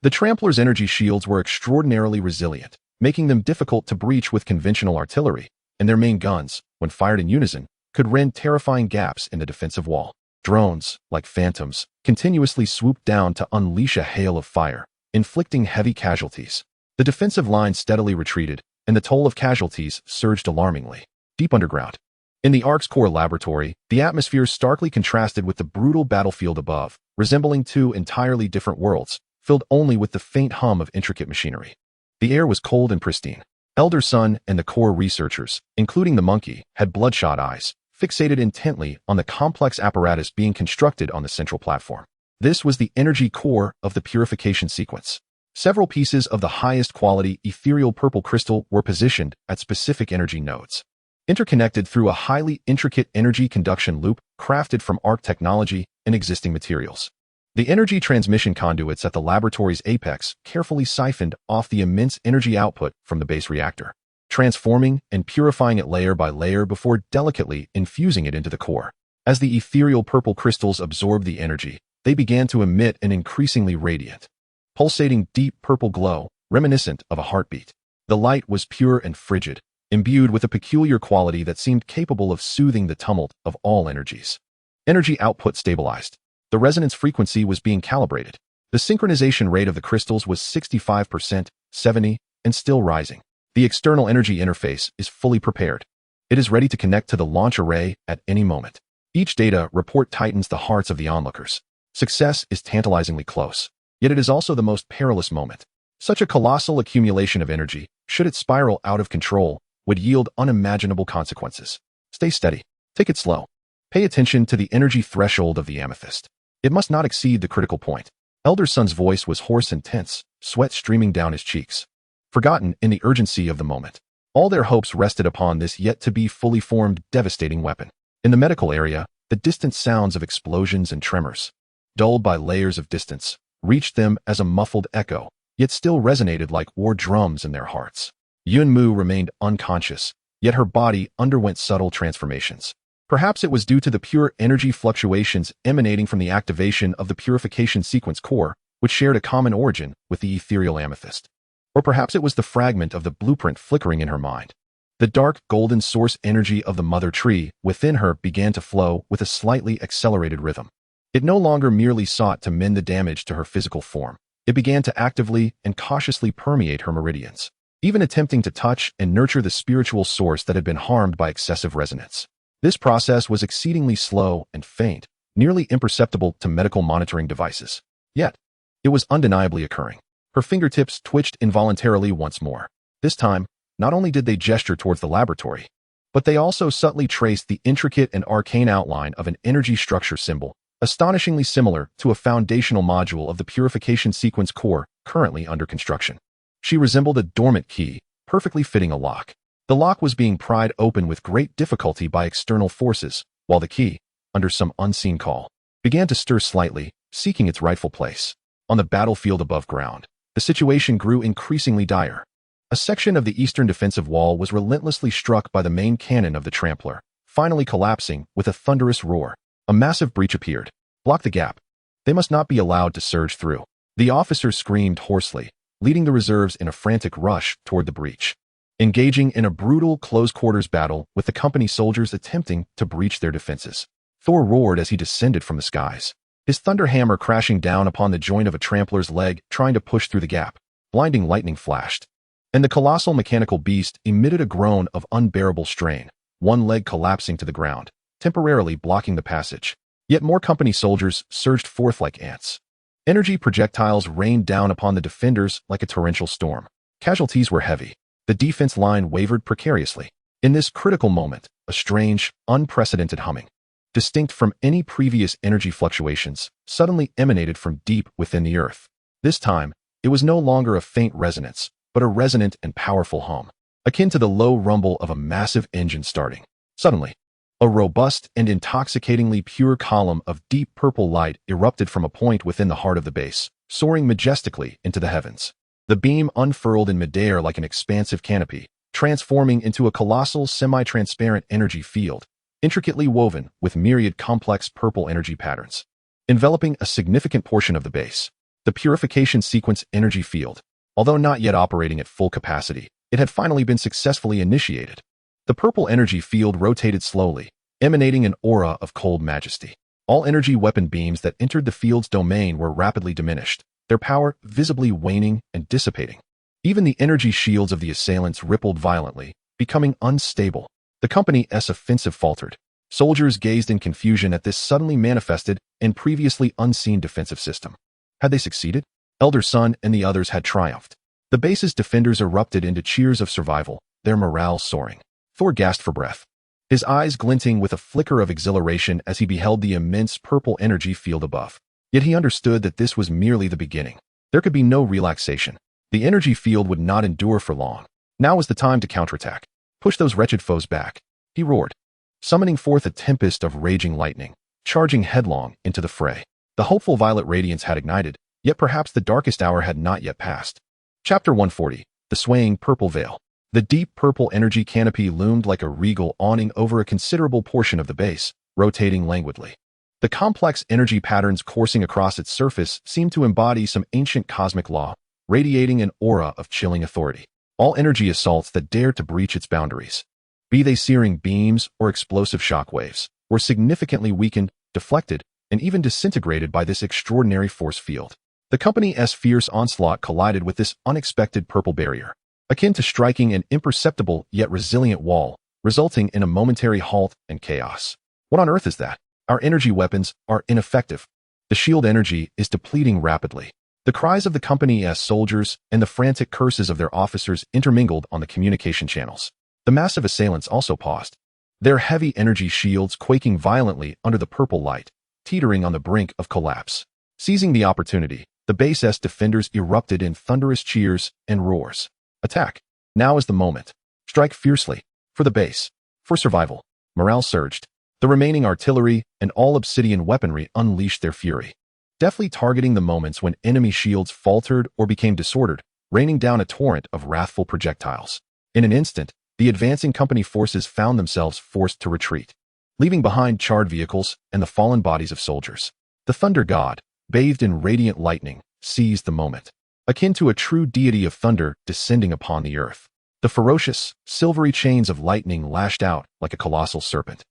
The Tramplers' energy shields were extraordinarily resilient, making them difficult to breach with conventional artillery, and their main guns, when fired in unison, could rend terrifying gaps in the defensive wall. Drones, like phantoms, continuously swooped down to unleash a hail of fire, inflicting heavy casualties. The defensive line steadily retreated, and the toll of casualties surged alarmingly. Deep underground, in the Ark's core laboratory, the atmosphere starkly contrasted with the brutal battlefield above, resembling two entirely different worlds, filled only with the faint hum of intricate machinery. The air was cold and pristine. Elder Sun and the core researchers, including the monkey, had bloodshot eyes, fixated intently on the complex apparatus being constructed on the central platform. This was the energy core of the purification sequence. Several pieces of the highest quality ethereal purple crystal were positioned at specific energy nodes, interconnected through a highly intricate energy conduction loop crafted from Ark technology and existing materials. The energy transmission conduits at the laboratory's apex carefully siphoned off the immense energy output from the base reactor, transforming and purifying it layer by layer before delicately infusing it into the core. As the ethereal purple crystals absorbed the energy, they began to emit an increasingly radiant, pulsating deep purple glow, reminiscent of a heartbeat. The light was pure and frigid, imbued with a peculiar quality that seemed capable of soothing the tumult of all energies. Energy output stabilized. The resonance frequency was being calibrated. The synchronization rate of the crystals was 65%, 70%, and still rising. The external energy interface is fully prepared. It is ready to connect to the launch array at any moment. Each data report tightens the hearts of the onlookers. Success is tantalizingly close, yet it is also the most perilous moment. Such a colossal accumulation of energy, should it spiral out of control, would yield unimaginable consequences. Stay steady. Take it slow. Pay attention to the energy threshold of the amethyst. It must not exceed the critical point. Elder Sun's voice was hoarse and tense, sweat streaming down his cheeks. Forgotten in the urgency of the moment, all their hopes rested upon this yet-to-be fully formed, devastating weapon. In the medical area, the distant sounds of explosions and tremors, dulled by layers of distance, reached them as a muffled echo, yet still resonated like war drums in their hearts. Yunmu remained unconscious, yet her body underwent subtle transformations. Perhaps it was due to the pure energy fluctuations emanating from the activation of the purification sequence core, which shared a common origin with the ethereal amethyst. Or perhaps it was the fragment of the blueprint flickering in her mind. The dark, golden source energy of the mother tree within her began to flow with a slightly accelerated rhythm. It no longer merely sought to mend the damage to her physical form. It began to actively and cautiously permeate her meridians, even attempting to touch and nurture the spiritual source that had been harmed by excessive resonance. This process was exceedingly slow and faint, nearly imperceptible to medical monitoring devices. Yet, it was undeniably occurring. Her fingertips twitched involuntarily once more. This time, not only did they gesture towards the laboratory, but they also subtly traced the intricate and arcane outline of an energy structure symbol, astonishingly similar to a foundational module of the purification sequence core currently under construction. She resembled a dormant key, perfectly fitting a lock. The lock was being pried open with great difficulty by external forces, while the key, under some unseen call, began to stir slightly, seeking its rightful place. On the battlefield above ground, the situation grew increasingly dire. A section of the eastern defensive wall was relentlessly struck by the main cannon of the trampler, finally collapsing with a thunderous roar. A massive breach appeared. Block the gap. They must not be allowed to surge through. The officers screamed hoarsely, leading the reserves in a frantic rush toward the breach, engaging in a brutal close-quarters battle with the company soldiers attempting to breach their defenses. Thor roared as he descended from the skies, his thunder hammer crashing down upon the joint of a trampler's leg trying to push through the gap. Blinding lightning flashed, and the colossal mechanical beast emitted a groan of unbearable strain, one leg collapsing to the ground, temporarily blocking the passage. Yet more company soldiers surged forth like ants. Energy projectiles rained down upon the defenders like a torrential storm. Casualties were heavy. The defense line wavered precariously. In this critical moment, a strange, unprecedented humming, distinct from any previous energy fluctuations, suddenly emanated from deep within the earth. This time, it was no longer a faint resonance, but a resonant and powerful hum, akin to the low rumble of a massive engine starting. Suddenly, a robust and intoxicatingly pure column of deep purple light erupted from a point within the heart of the base, soaring majestically into the heavens. The beam unfurled in midair like an expansive canopy, transforming into a colossal semi-transparent energy field, intricately woven with myriad complex purple energy patterns, enveloping a significant portion of the base. The purification sequence energy field, although not yet operating at full capacity, it had finally been successfully initiated. The purple energy field rotated slowly, emanating an aura of cold majesty. All energy weapon beams that entered the field's domain were rapidly diminished, their power visibly waning and dissipating. Even the energy shields of the assailants rippled violently, becoming unstable. The company's offensive faltered. Soldiers gazed in confusion at this suddenly manifested and previously unseen defensive system. Had they succeeded? Elder Sun and the others had triumphed. The base's defenders erupted into cheers of survival, their morale soaring. Thor gasped for breath, his eyes glinting with a flicker of exhilaration as he beheld the immense purple energy field above. Yet he understood that this was merely the beginning. There could be no relaxation. The energy field would not endure for long. Now was the time to counterattack. Push those wretched foes back, he roared, summoning forth a tempest of raging lightning, charging headlong into the fray. The hopeful violet radiance had ignited, yet perhaps the darkest hour had not yet passed. Chapter 140, The Swaying Purple Veil. The deep purple energy canopy loomed like a regal awning over a considerable portion of the base, rotating languidly. The complex energy patterns coursing across its surface seemed to embody some ancient cosmic law, radiating an aura of chilling authority. All energy assaults that dared to breach its boundaries, be they searing beams or explosive shockwaves, were significantly weakened, deflected, and even disintegrated by this extraordinary force field. The company's fierce onslaught collided with this unexpected purple barrier, akin to striking an imperceptible yet resilient wall, resulting in a momentary halt and chaos. What on earth is that? Our energy weapons are ineffective. The shield energy is depleting rapidly. The cries of the company's soldiers and the frantic curses of their officers intermingled on the communication channels. The massive assailants also paused, their heavy energy shields quaking violently under the purple light, teetering on the brink of collapse. Seizing the opportunity, the base's defenders erupted in thunderous cheers and roars. Attack! Now is the moment. Strike fiercely. For the base. For survival. Morale surged. The remaining artillery and all obsidian weaponry unleashed their fury, deftly targeting the moments when enemy shields faltered or became disordered, raining down a torrent of wrathful projectiles. In an instant, the advancing company forces found themselves forced to retreat, leaving behind charred vehicles and the fallen bodies of soldiers. The thunder god, bathed in radiant lightning, seized the moment, akin to a true deity of thunder descending upon the earth. The ferocious, silvery chains of lightning lashed out like a colossal serpent,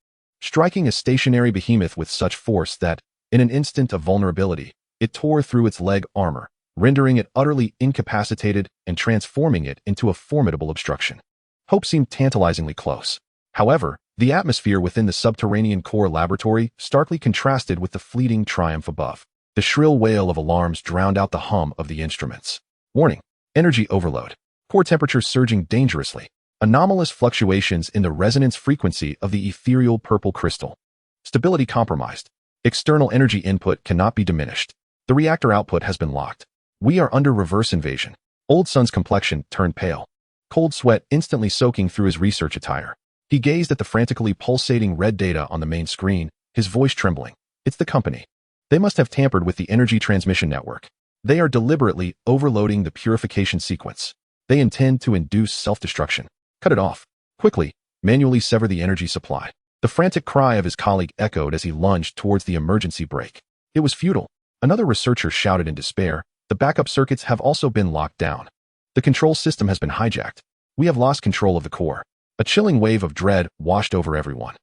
striking a stationary behemoth with such force that, in an instant of vulnerability, it tore through its leg armor, rendering it utterly incapacitated and transforming it into a formidable obstruction. Hope seemed tantalizingly close. However, the atmosphere within the subterranean core laboratory starkly contrasted with the fleeting triumph above. The shrill wail of alarms drowned out the hum of the instruments. Warning: energy overload. Core temperature surging dangerously. Anomalous fluctuations in the resonance frequency of the ethereal purple crystal. Stability compromised. External energy input cannot be diminished. The reactor output has been locked. We are under reverse invasion. Old Sun's complexion turned pale, cold sweat instantly soaking through his research attire. He gazed at the frantically pulsating red data on the main screen, his voice trembling. It's the company. They must have tampered with the energy transmission network. They are deliberately overloading the purification sequence. They intend to induce self-destruction. Cut it off. Quickly, manually sever the energy supply. The frantic cry of his colleague echoed as he lunged towards the emergency brake. It was futile. Another researcher shouted in despair. The backup circuits have also been locked down. The control system has been hijacked. We have lost control of the core. A chilling wave of dread washed over everyone.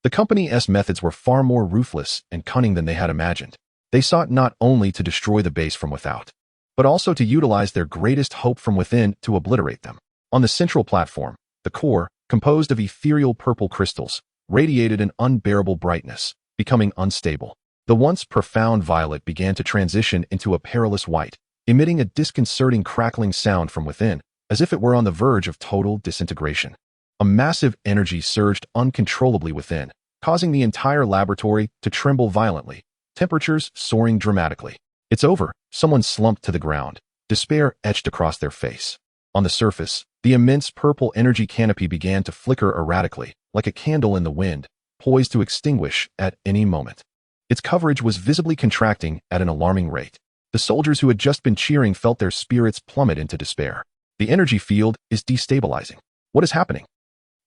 The company's methods were far more ruthless and cunning than they had imagined. They sought not only to destroy the base from without, but also to utilize their greatest hope from within to obliterate them. On the central platform, the core, composed of ethereal purple crystals, radiated an unbearable brightness, becoming unstable. The once profound violet began to transition into a perilous white, emitting a disconcerting crackling sound from within, as if it were on the verge of total disintegration. A massive energy surged uncontrollably within, causing the entire laboratory to tremble violently, temperatures soaring dramatically. It's over. Someone slumped to the ground, despair etched across their face. On the surface, the immense purple energy canopy began to flicker erratically, like a candle in the wind, poised to extinguish at any moment. Its coverage was visibly contracting at an alarming rate. The soldiers who had just been cheering felt their spirits plummet into despair. The energy field is destabilizing. What is happening?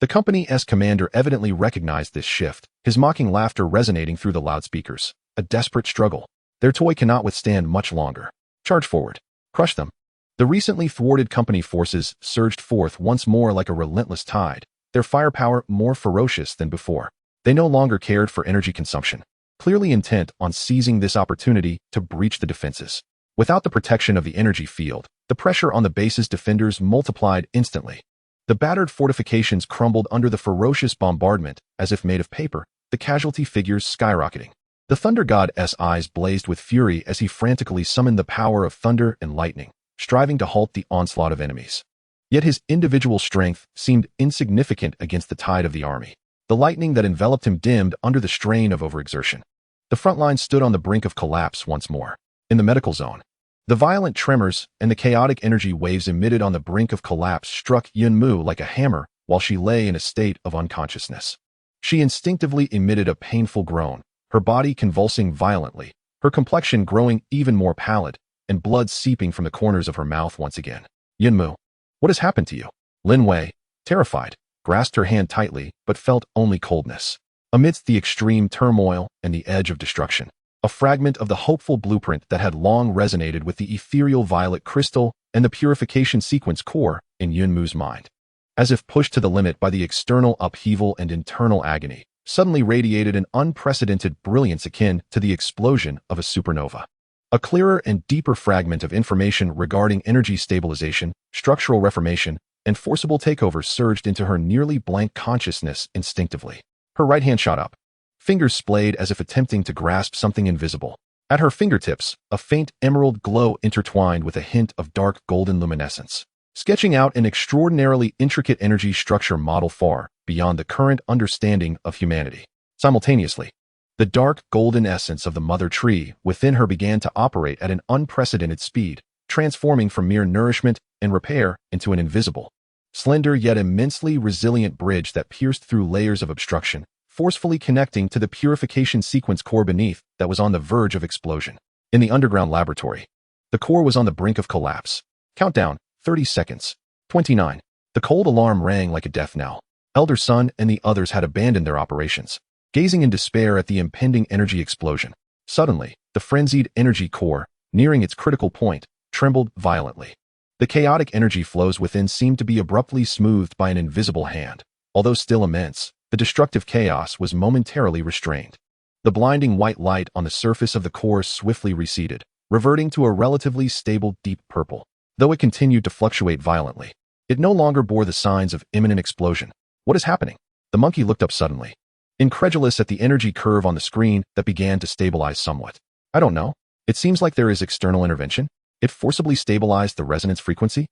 The company's commander evidently recognized this shift, his mocking laughter resonating through the loudspeakers. A desperate struggle. Their toy cannot withstand much longer. Charge forward. Crush them. The recently thwarted company forces surged forth once more like a relentless tide, their firepower more ferocious than before. They no longer cared for energy consumption, clearly intent on seizing this opportunity to breach the defenses. Without the protection of the energy field, the pressure on the base's defenders multiplied instantly. The battered fortifications crumbled under the ferocious bombardment as if made of paper, the casualty figures skyrocketing. The thunder god's eyes blazed with fury as he frantically summoned the power of thunder and lightning, striving to halt the onslaught of enemies. Yet his individual strength seemed insignificant against the tide of the army. The lightning that enveloped him dimmed under the strain of overexertion. The front line stood on the brink of collapse once more. In the medical zone, the violent tremors and the chaotic energy waves emitted on the brink of collapse struck Yunmu like a hammer while she lay in a state of unconsciousness. She instinctively emitted a painful groan, her body convulsing violently, her complexion growing even more pallid, and blood seeping from the corners of her mouth once again. Yunmu, what has happened to you? Lin Wei, terrified, grasped her hand tightly but felt only coldness. Amidst the extreme turmoil and the edge of destruction, a fragment of the hopeful blueprint that had long resonated with the ethereal violet crystal and the purification sequence core in Yunmu's mind, as if pushed to the limit by the external upheaval and internal agony, suddenly radiated an unprecedented brilliance akin to the explosion of a supernova. A clearer and deeper fragment of information regarding energy stabilization, structural reformation, and forcible takeover surged into her nearly blank consciousness instinctively. Her right hand shot up, fingers splayed as if attempting to grasp something invisible. At her fingertips, a faint emerald glow intertwined with a hint of dark golden luminescence, sketching out an extraordinarily intricate energy structure model far beyond the current understanding of humanity. Simultaneously, the dark golden essence of the mother tree within her began to operate at an unprecedented speed, transforming from mere nourishment and repair into an invisible, slender yet immensely resilient bridge that pierced through layers of obstruction, forcefully connecting to the purification sequence core beneath that was on the verge of explosion. In the underground laboratory, the core was on the brink of collapse. Countdown, 30 seconds. 29. The cold alarm rang like a death knell. Elder Sun and the others had abandoned their operations, gazing in despair at the impending energy explosion. Suddenly, the frenzied energy core, nearing its critical point, trembled violently. The chaotic energy flows within seemed to be abruptly smoothed by an invisible hand. Although still immense, the destructive chaos was momentarily restrained. The blinding white light on the surface of the core swiftly receded, reverting to a relatively stable deep purple. Though it continued to fluctuate violently, it no longer bore the signs of imminent explosion. What is happening? The monkey looked up suddenly, incredulous at the energy curve on the screen that began to stabilize somewhat. I don't know. It seems like there is external intervention. It forcibly stabilized the resonance frequency.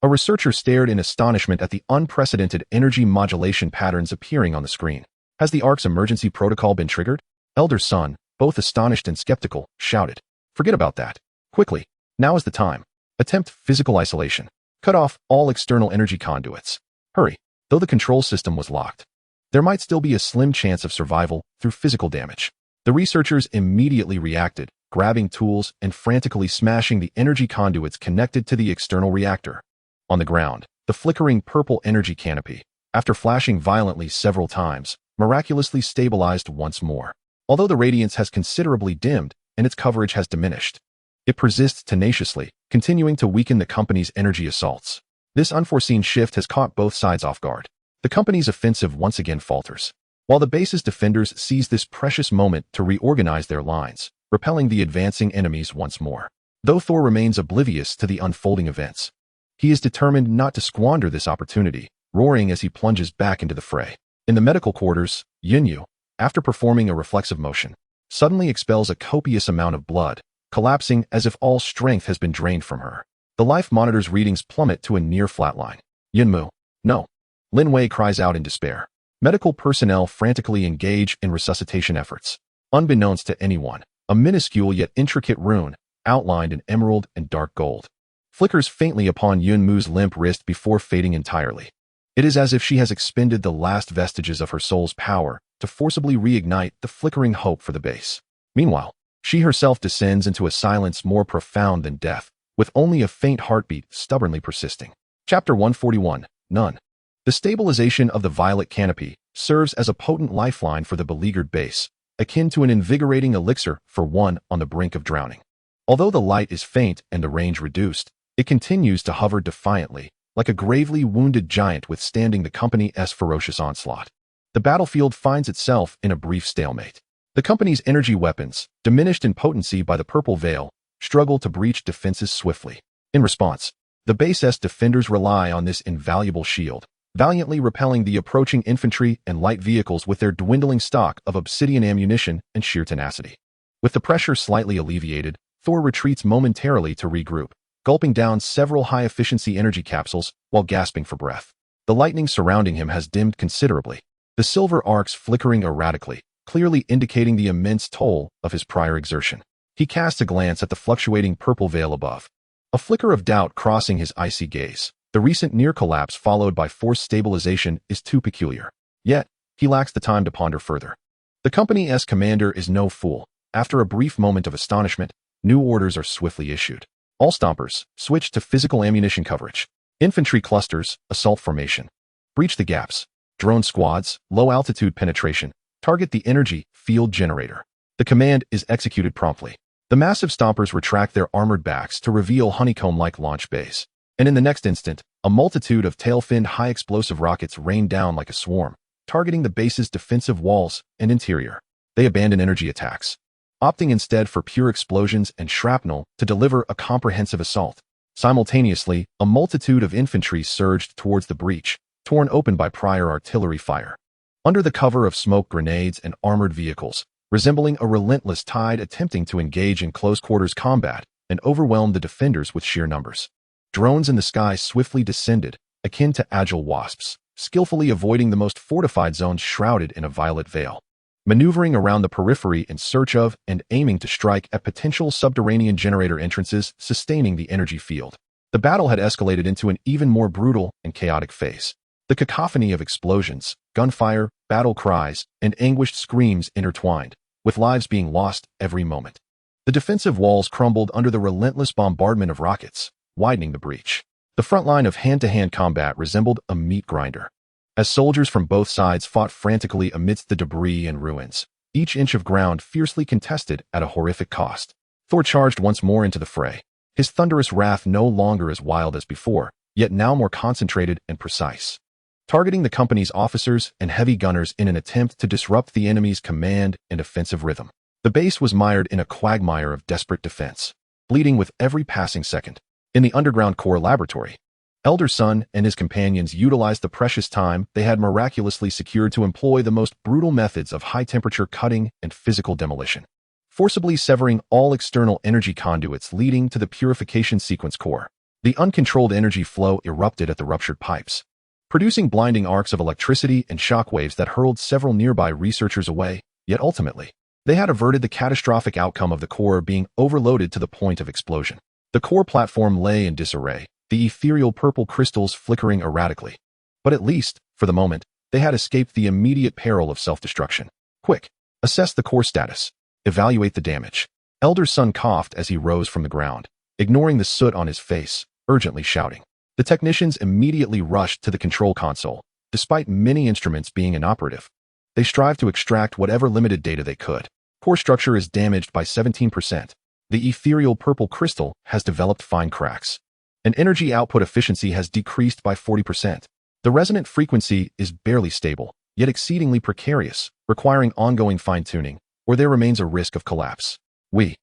A researcher stared in astonishment at the unprecedented energy modulation patterns appearing on the screen. Has the Ark's emergency protocol been triggered? Elder Sun, both astonished and skeptical, shouted. Forget about that. Quickly. Now is the time. Attempt physical isolation. Cut off all external energy conduits. Hurry. Though the control system was locked, there might still be a slim chance of survival through physical damage. The researchers immediately reacted, grabbing tools and frantically smashing the energy conduits connected to the external reactor. On the ground, the flickering purple energy canopy, after flashing violently several times, miraculously stabilized once more. Although the radiance has considerably dimmed and its coverage has diminished, it persists tenaciously, continuing to weaken the company's energy assaults. This unforeseen shift has caught both sides off guard. The company's offensive once again falters, while the base's defenders seize this precious moment to reorganize their lines, repelling the advancing enemies once more. Though Thor remains oblivious to the unfolding events, he is determined not to squander this opportunity, roaring as he plunges back into the fray. In the medical quarters, Yunyu, after performing a reflexive motion, suddenly expels a copious amount of blood, collapsing as if all strength has been drained from her. The life monitor's readings plummet to a near flatline. Yunmu. No. Lin Wei cries out in despair. Medical personnel frantically engage in resuscitation efforts. Unbeknownst to anyone, a minuscule yet intricate rune, outlined in emerald and dark gold, flickers faintly upon Yunmu's limp wrist before fading entirely. It is as if she has expended the last vestiges of her soul's power to forcibly reignite the flickering hope for the base. Meanwhile, she herself descends into a silence more profound than death, with only a faint heartbeat stubbornly persisting. Chapter 141. None. The stabilization of the violet canopy serves as a potent lifeline for the beleaguered base, akin to an invigorating elixir for one on the brink of drowning. Although the light is faint and the range reduced, it continues to hover defiantly, like a gravely wounded giant withstanding the company's ferocious onslaught. The battlefield finds itself in a brief stalemate. The company's energy weapons, diminished in potency by the purple veil, struggle to breach defenses swiftly. In response, the base's defenders rely on this invaluable shield, valiantly repelling the approaching infantry and light vehicles with their dwindling stock of obsidian ammunition and sheer tenacity. With the pressure slightly alleviated, Thor retreats momentarily to regroup, gulping down several high-efficiency energy capsules while gasping for breath. The lightning surrounding him has dimmed considerably, the silver arcs flickering erratically, clearly indicating the immense toll of his prior exertion. He casts a glance at the fluctuating purple veil above, a flicker of doubt crossing his icy gaze. The recent near collapse followed by forced stabilization is too peculiar. Yet, he lacks the time to ponder further. The company's commander is no fool. After a brief moment of astonishment, new orders are swiftly issued. All stompers, switch to physical ammunition coverage. Infantry clusters, assault formation. Breach the gaps. Drone squads, low-altitude penetration. Target the energy field generator. The command is executed promptly. The massive stompers retract their armored backs to reveal honeycomb-like launch bays. And in the next instant, a multitude of tail-finned high-explosive rockets rain down like a swarm, targeting the base's defensive walls and interior. They abandon energy attacks, opting instead for pure explosions and shrapnel to deliver a comprehensive assault. Simultaneously, a multitude of infantry surged towards the breach, torn open by prior artillery fire. Under the cover of smoke grenades and armored vehicles, resembling a relentless tide attempting to engage in close-quarters combat and overwhelm the defenders with sheer numbers. Drones in the sky swiftly descended, akin to agile wasps, skillfully avoiding the most fortified zones shrouded in a violet veil, maneuvering around the periphery in search of and aiming to strike at potential subterranean generator entrances, sustaining the energy field. The battle had escalated into an even more brutal and chaotic phase. The cacophony of explosions, gunfire, battle cries, and anguished screams intertwined, with lives being lost every moment. The defensive walls crumbled under the relentless bombardment of rockets, widening the breach. The front line of hand-to-hand combat resembled a meat grinder. As soldiers from both sides fought frantically amidst the debris and ruins, each inch of ground fiercely contested at a horrific cost. Thor charged once more into the fray, his thunderous wrath no longer as wild as before, yet now more concentrated and precise, targeting the company's officers and heavy gunners in an attempt to disrupt the enemy's command and offensive rhythm. The base was mired in a quagmire of desperate defense, bleeding with every passing second. In the underground core laboratory, Elder Sun and his companions utilized the precious time they had miraculously secured to employ the most brutal methods of high-temperature cutting and physical demolition, forcibly severing all external energy conduits leading to the purification sequence core. The uncontrolled energy flow erupted at the ruptured pipes, producing blinding arcs of electricity and shockwaves that hurled several nearby researchers away, yet ultimately, they had averted the catastrophic outcome of the core being overloaded to the point of explosion. The core platform lay in disarray, the ethereal purple crystals flickering erratically. But at least, for the moment, they had escaped the immediate peril of self-destruction. Quick, assess the core status. Evaluate the damage. Elder Sun coughed as he rose from the ground, ignoring the soot on his face, urgently shouting. The technicians immediately rushed to the control console, despite many instruments being inoperative. They strived to extract whatever limited data they could. Core structure is damaged by 17%. The ethereal purple crystal has developed fine cracks. And energy output efficiency has decreased by 40%. The resonant frequency is barely stable, yet exceedingly precarious, requiring ongoing fine-tuning, or there remains a risk of collapse. We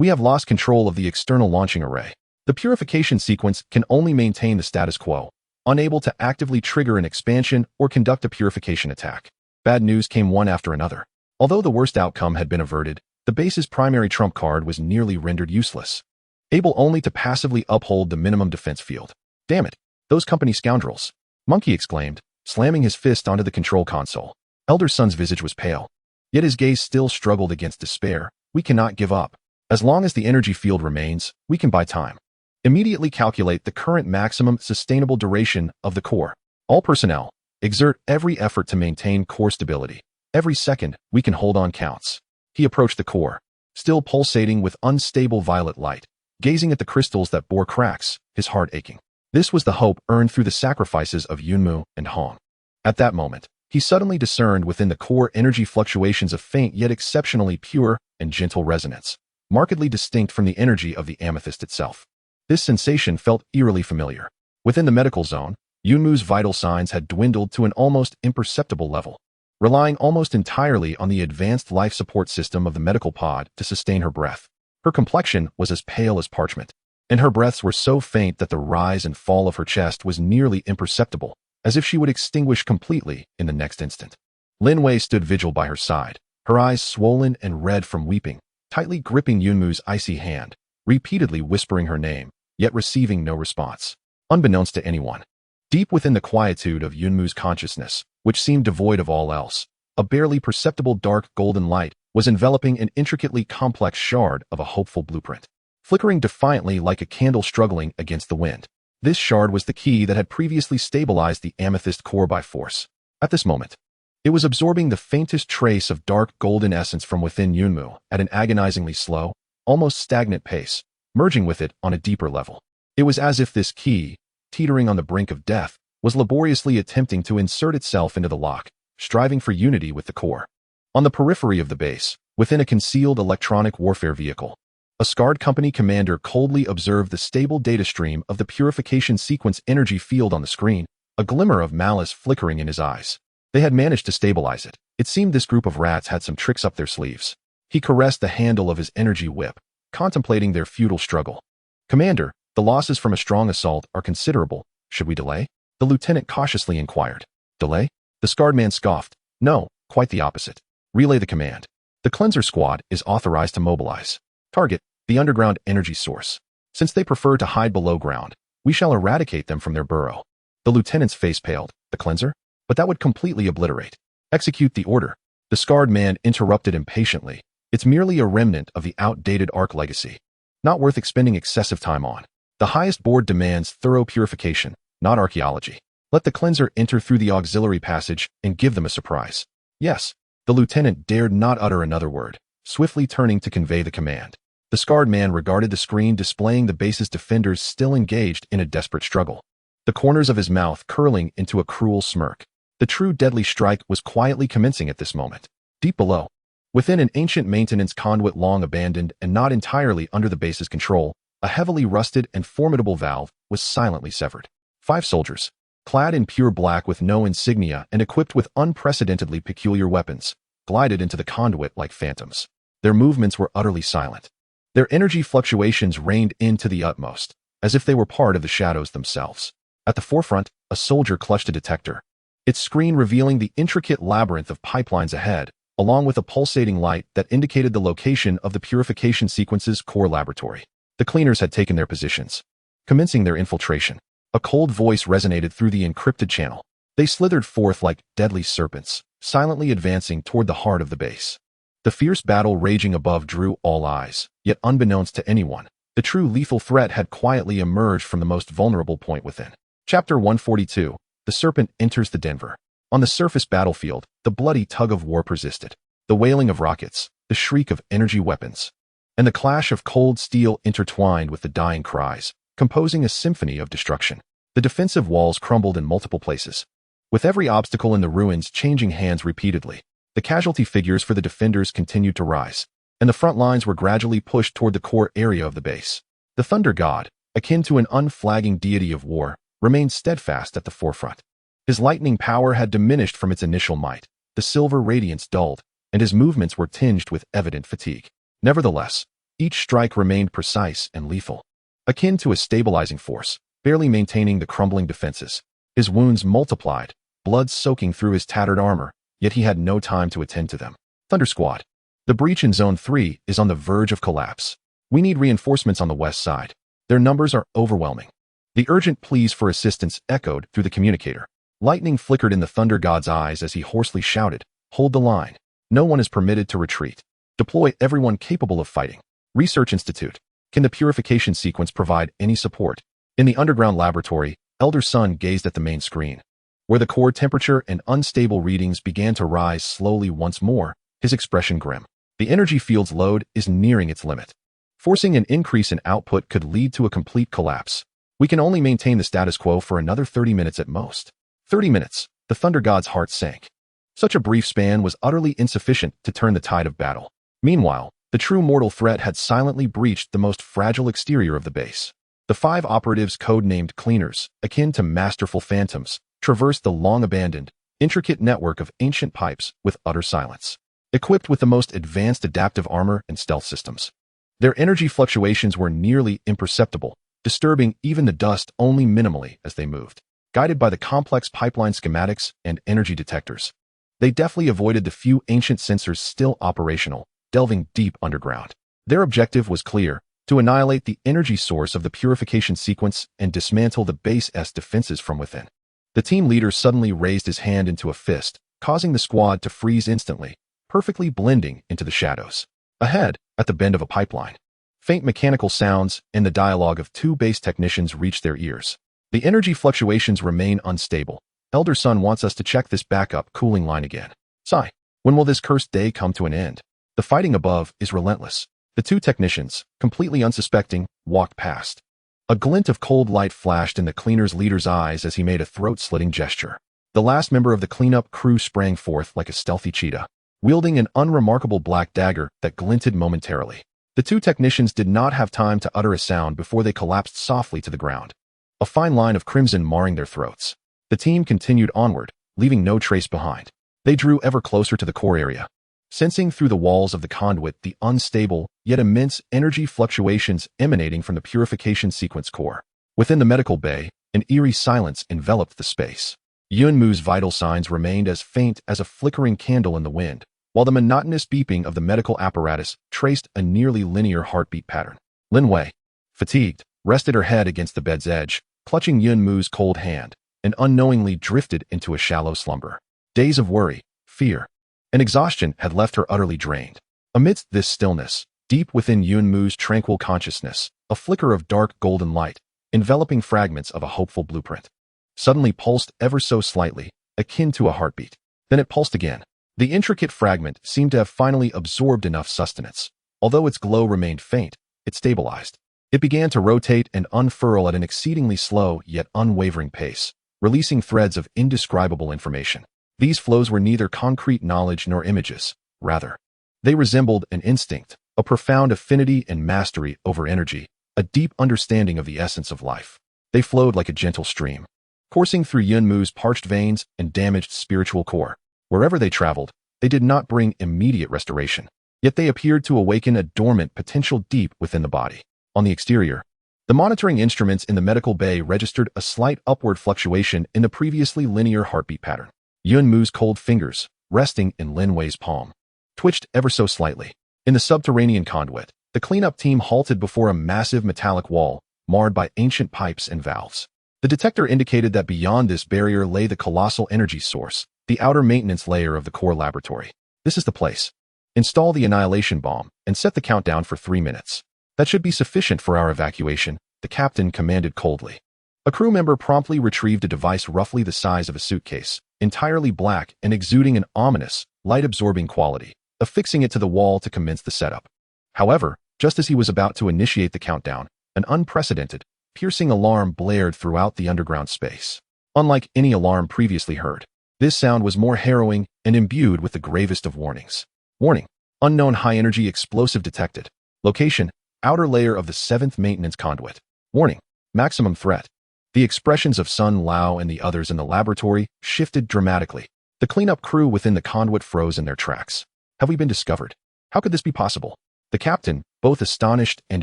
have lost control of the external launching array. The purification sequence can only maintain the status quo, unable to actively trigger an expansion or conduct a purification attack. Bad news came one after another. Although the worst outcome had been averted, the base's primary trump card was nearly rendered useless, able only to passively uphold the minimum defense field. Damn it, those company scoundrels! Monkey exclaimed, slamming his fist onto the control console. Elder Sun's visage was pale, yet his gaze still struggled against despair. We cannot give up. As long as the energy field remains, we can buy time. Immediately calculate the current maximum sustainable duration of the core. All personnel, exert every effort to maintain core stability. Every second we can hold on counts. He approached the core, still pulsating with unstable violet light, gazing at the crystals that bore cracks, his heart aching. This was the hope earned through the sacrifices of Yunmu and Hong. At that moment, he suddenly discerned within the core energy fluctuations of faint yet exceptionally pure and gentle resonance, markedly distinct from the energy of the amethyst itself. This sensation felt eerily familiar. Within the medical zone, Yunmu's vital signs had dwindled to an almost imperceptible level, relying almost entirely on the advanced life support system of the medical pod to sustain her breath. Her complexion was as pale as parchment, and her breaths were so faint that the rise and fall of her chest was nearly imperceptible, as if she would extinguish completely in the next instant. Lin Wei stood vigil by her side, her eyes swollen and red from weeping, tightly gripping Yunmu's icy hand, repeatedly whispering her name, yet receiving no response. Unbeknownst to anyone, deep within the quietude of Yunmu's consciousness, which seemed devoid of all else, a barely perceptible dark golden light was enveloping an intricately complex shard of a hopeful blueprint, flickering defiantly like a candle struggling against the wind. This shard was the key that had previously stabilized the amethyst core by force. At this moment, it was absorbing the faintest trace of dark golden essence from within Yunmu at an agonizingly slow, almost stagnant pace, merging with it on a deeper level. It was as if this key, teetering on the brink of death, was laboriously attempting to insert itself into the lock, striving for unity with the core. On the periphery of the base, within a concealed electronic warfare vehicle, a scarred company commander coldly observed the stable data stream of the purification sequence energy field on the screen, a glimmer of malice flickering in his eyes. They had managed to stabilize it. It seemed this group of rats had some tricks up their sleeves. He caressed the handle of his energy whip, contemplating their futile struggle. Commander, the losses from a strong assault are considerable. Should we delay? The lieutenant cautiously inquired. Delay? The scarred man scoffed, No, quite the opposite. Relay the command. The cleanser squad is authorized to mobilize. Target, the underground energy source. Since they prefer to hide below ground, we shall eradicate them from their burrow. The lieutenant's face paled. The cleanser? But that would completely obliterate. Execute the order. The scarred man interrupted impatiently. It's merely a remnant of the outdated Ark legacy. Not worth expending excessive time on. The highest board demands thorough purification, not archaeology. Let the cleanser enter through the auxiliary passage and give them a surprise. Yes. The lieutenant dared not utter another word, swiftly turning to convey the command. The scarred man regarded the screen displaying the base's defenders still engaged in a desperate struggle. The corners of his mouth curling into a cruel smirk. The true deadly strike was quietly commencing at this moment. Deep below, within an ancient maintenance conduit long abandoned and not entirely under the base's control, a heavily rusted and formidable valve was silently severed. 5 soldiers, clad in pure black with no insignia and equipped with unprecedentedly peculiar weapons, glided into the conduit like phantoms. Their movements were utterly silent. Their energy fluctuations reined in to the utmost, as if they were part of the shadows themselves. At the forefront, a soldier clutched a detector, its screen revealing the intricate labyrinth of pipelines ahead, along with a pulsating light that indicated the location of the purification sequence's core laboratory. The cleaners had taken their positions, commencing their infiltration. A cold voice resonated through the encrypted channel. They slithered forth like deadly serpents, silently advancing toward the heart of the base. The fierce battle raging above drew all eyes, yet unbeknownst to anyone, the true lethal threat had quietly emerged from the most vulnerable point within. Chapter 142. The Serpent enters the Denver. On the surface battlefield, the bloody tug-of-war persisted. The wailing of rockets, the shriek of energy weapons, and the clash of cold steel intertwined with the dying cries, composing a symphony of destruction. The defensive walls crumbled in multiple places, with every obstacle in the ruins changing hands repeatedly. The casualty figures for the defenders continued to rise, and the front lines were gradually pushed toward the core area of the base. The Thunder God, akin to an unflagging deity of war, remained steadfast at the forefront. His lightning power had diminished from its initial might, the silver radiance dulled, and his movements were tinged with evident fatigue. Nevertheless, each strike remained precise and lethal, akin to a stabilizing force, barely maintaining the crumbling defenses. His wounds multiplied, blood soaking through his tattered armor, yet he had no time to attend to them. Thunder Squad. The breach in Zone 3 is on the verge of collapse. We need reinforcements on the west side. Their numbers are overwhelming. The urgent pleas for assistance echoed through the communicator. Lightning flickered in the Thunder God's eyes as he hoarsely shouted, "Hold the line. No one is permitted to retreat. Deploy everyone capable of fighting. Research Institute. Can the purification sequence provide any support?" In the underground laboratory, Elder Sun gazed at the main screen, where the core temperature and unstable readings began to rise slowly once more, his expression grim. The energy field's load is nearing its limit. Forcing an increase in output could lead to a complete collapse. We can only maintain the status quo for another 30 minutes at most. 30 minutes, the Thunder God's heart sank. Such a brief span was utterly insufficient to turn the tide of battle. Meanwhile, the true mortal threat had silently breached the most fragile exterior of the base. The 5 operatives codenamed Cleaners, akin to masterful phantoms, traversed the long-abandoned, intricate network of ancient pipes with utter silence. Equipped with the most advanced adaptive armor and stealth systems, their energy fluctuations were nearly imperceptible, disturbing even the dust only minimally as they moved. Guided by the complex pipeline schematics and energy detectors, they deftly avoided the few ancient sensors still operational, delving deep underground. Their objective was clear: to annihilate the energy source of the purification sequence and dismantle the base's defenses from within. The team leader suddenly raised his hand into a fist, causing the squad to freeze instantly, perfectly blending into the shadows. Ahead, at the bend of a pipeline, faint mechanical sounds and the dialogue of 2 base technicians reached their ears. "The energy fluctuations remain unstable. Elder Sun wants us to check this backup cooling line again. Sigh. When will this cursed day come to an end? The fighting above is relentless." The 2 technicians, completely unsuspecting, walked past. A glint of cold light flashed in the cleaner's leader's eyes as he made a throat-slitting gesture. The last member of the cleanup crew sprang forth like a stealthy cheetah, wielding an unremarkable black dagger that glinted momentarily. The 2 technicians did not have time to utter a sound before they collapsed softly to the ground, a fine line of crimson marring their throats. The team continued onward, leaving no trace behind. They drew ever closer to the core area, sensing through the walls of the conduit the unstable, yet immense energy fluctuations emanating from the purification sequence core. Within the medical bay, an eerie silence enveloped the space. Yunmu's vital signs remained as faint as a flickering candle in the wind, while the monotonous beeping of the medical apparatus traced a nearly linear heartbeat pattern. Lin Wei, fatigued, rested her head against the bed's edge, clutching Yunmu's cold hand, and unknowingly drifted into a shallow slumber. Days of worry, fear, and exhaustion had left her utterly drained. Amidst this stillness, deep within Yunmu's tranquil consciousness, a flicker of dark golden light, enveloping fragments of a hopeful blueprint, suddenly pulsed ever so slightly, akin to a heartbeat. Then it pulsed again. The intricate fragment seemed to have finally absorbed enough sustenance. Although its glow remained faint, it stabilized. It began to rotate and unfurl at an exceedingly slow yet unwavering pace, releasing threads of indescribable information. These flows were neither concrete knowledge nor images. Rather, they resembled an instinct, a profound affinity and mastery over energy, a deep understanding of the essence of life. They flowed like a gentle stream, coursing through Yunmu's parched veins and damaged spiritual core. Wherever they traveled, they did not bring immediate restoration, yet they appeared to awaken a dormant potential deep within the body. On the exterior, the monitoring instruments in the medical bay registered a slight upward fluctuation in the previously linear heartbeat pattern. Yunmu's cold fingers, resting in Lin Wei's palm, twitched ever so slightly. In the subterranean conduit, the cleanup team halted before a massive metallic wall, marred by ancient pipes and valves. The detector indicated that beyond this barrier lay the colossal energy source, the outer maintenance layer of the core laboratory. This is the place. Install the annihilation bomb and set the countdown for 3 minutes. That should be sufficient for our evacuation, the captain commanded coldly. A crew member promptly retrieved a device roughly the size of a suitcase, entirely black and exuding an ominous, light-absorbing quality, affixing it to the wall to commence the setup. However, just as he was about to initiate the countdown, an unprecedented, piercing alarm blared throughout the underground space. Unlike any alarm previously heard, this sound was more harrowing and imbued with the gravest of warnings. Warning: unknown high-energy explosive detected. Location: outer layer of the 7th maintenance conduit. Warning: maximum threat. The expressions of Sun Lao and the others in the laboratory shifted dramatically. The cleanup crew within the conduit froze in their tracks. Have we been discovered? How could this be possible? The captain, both astonished and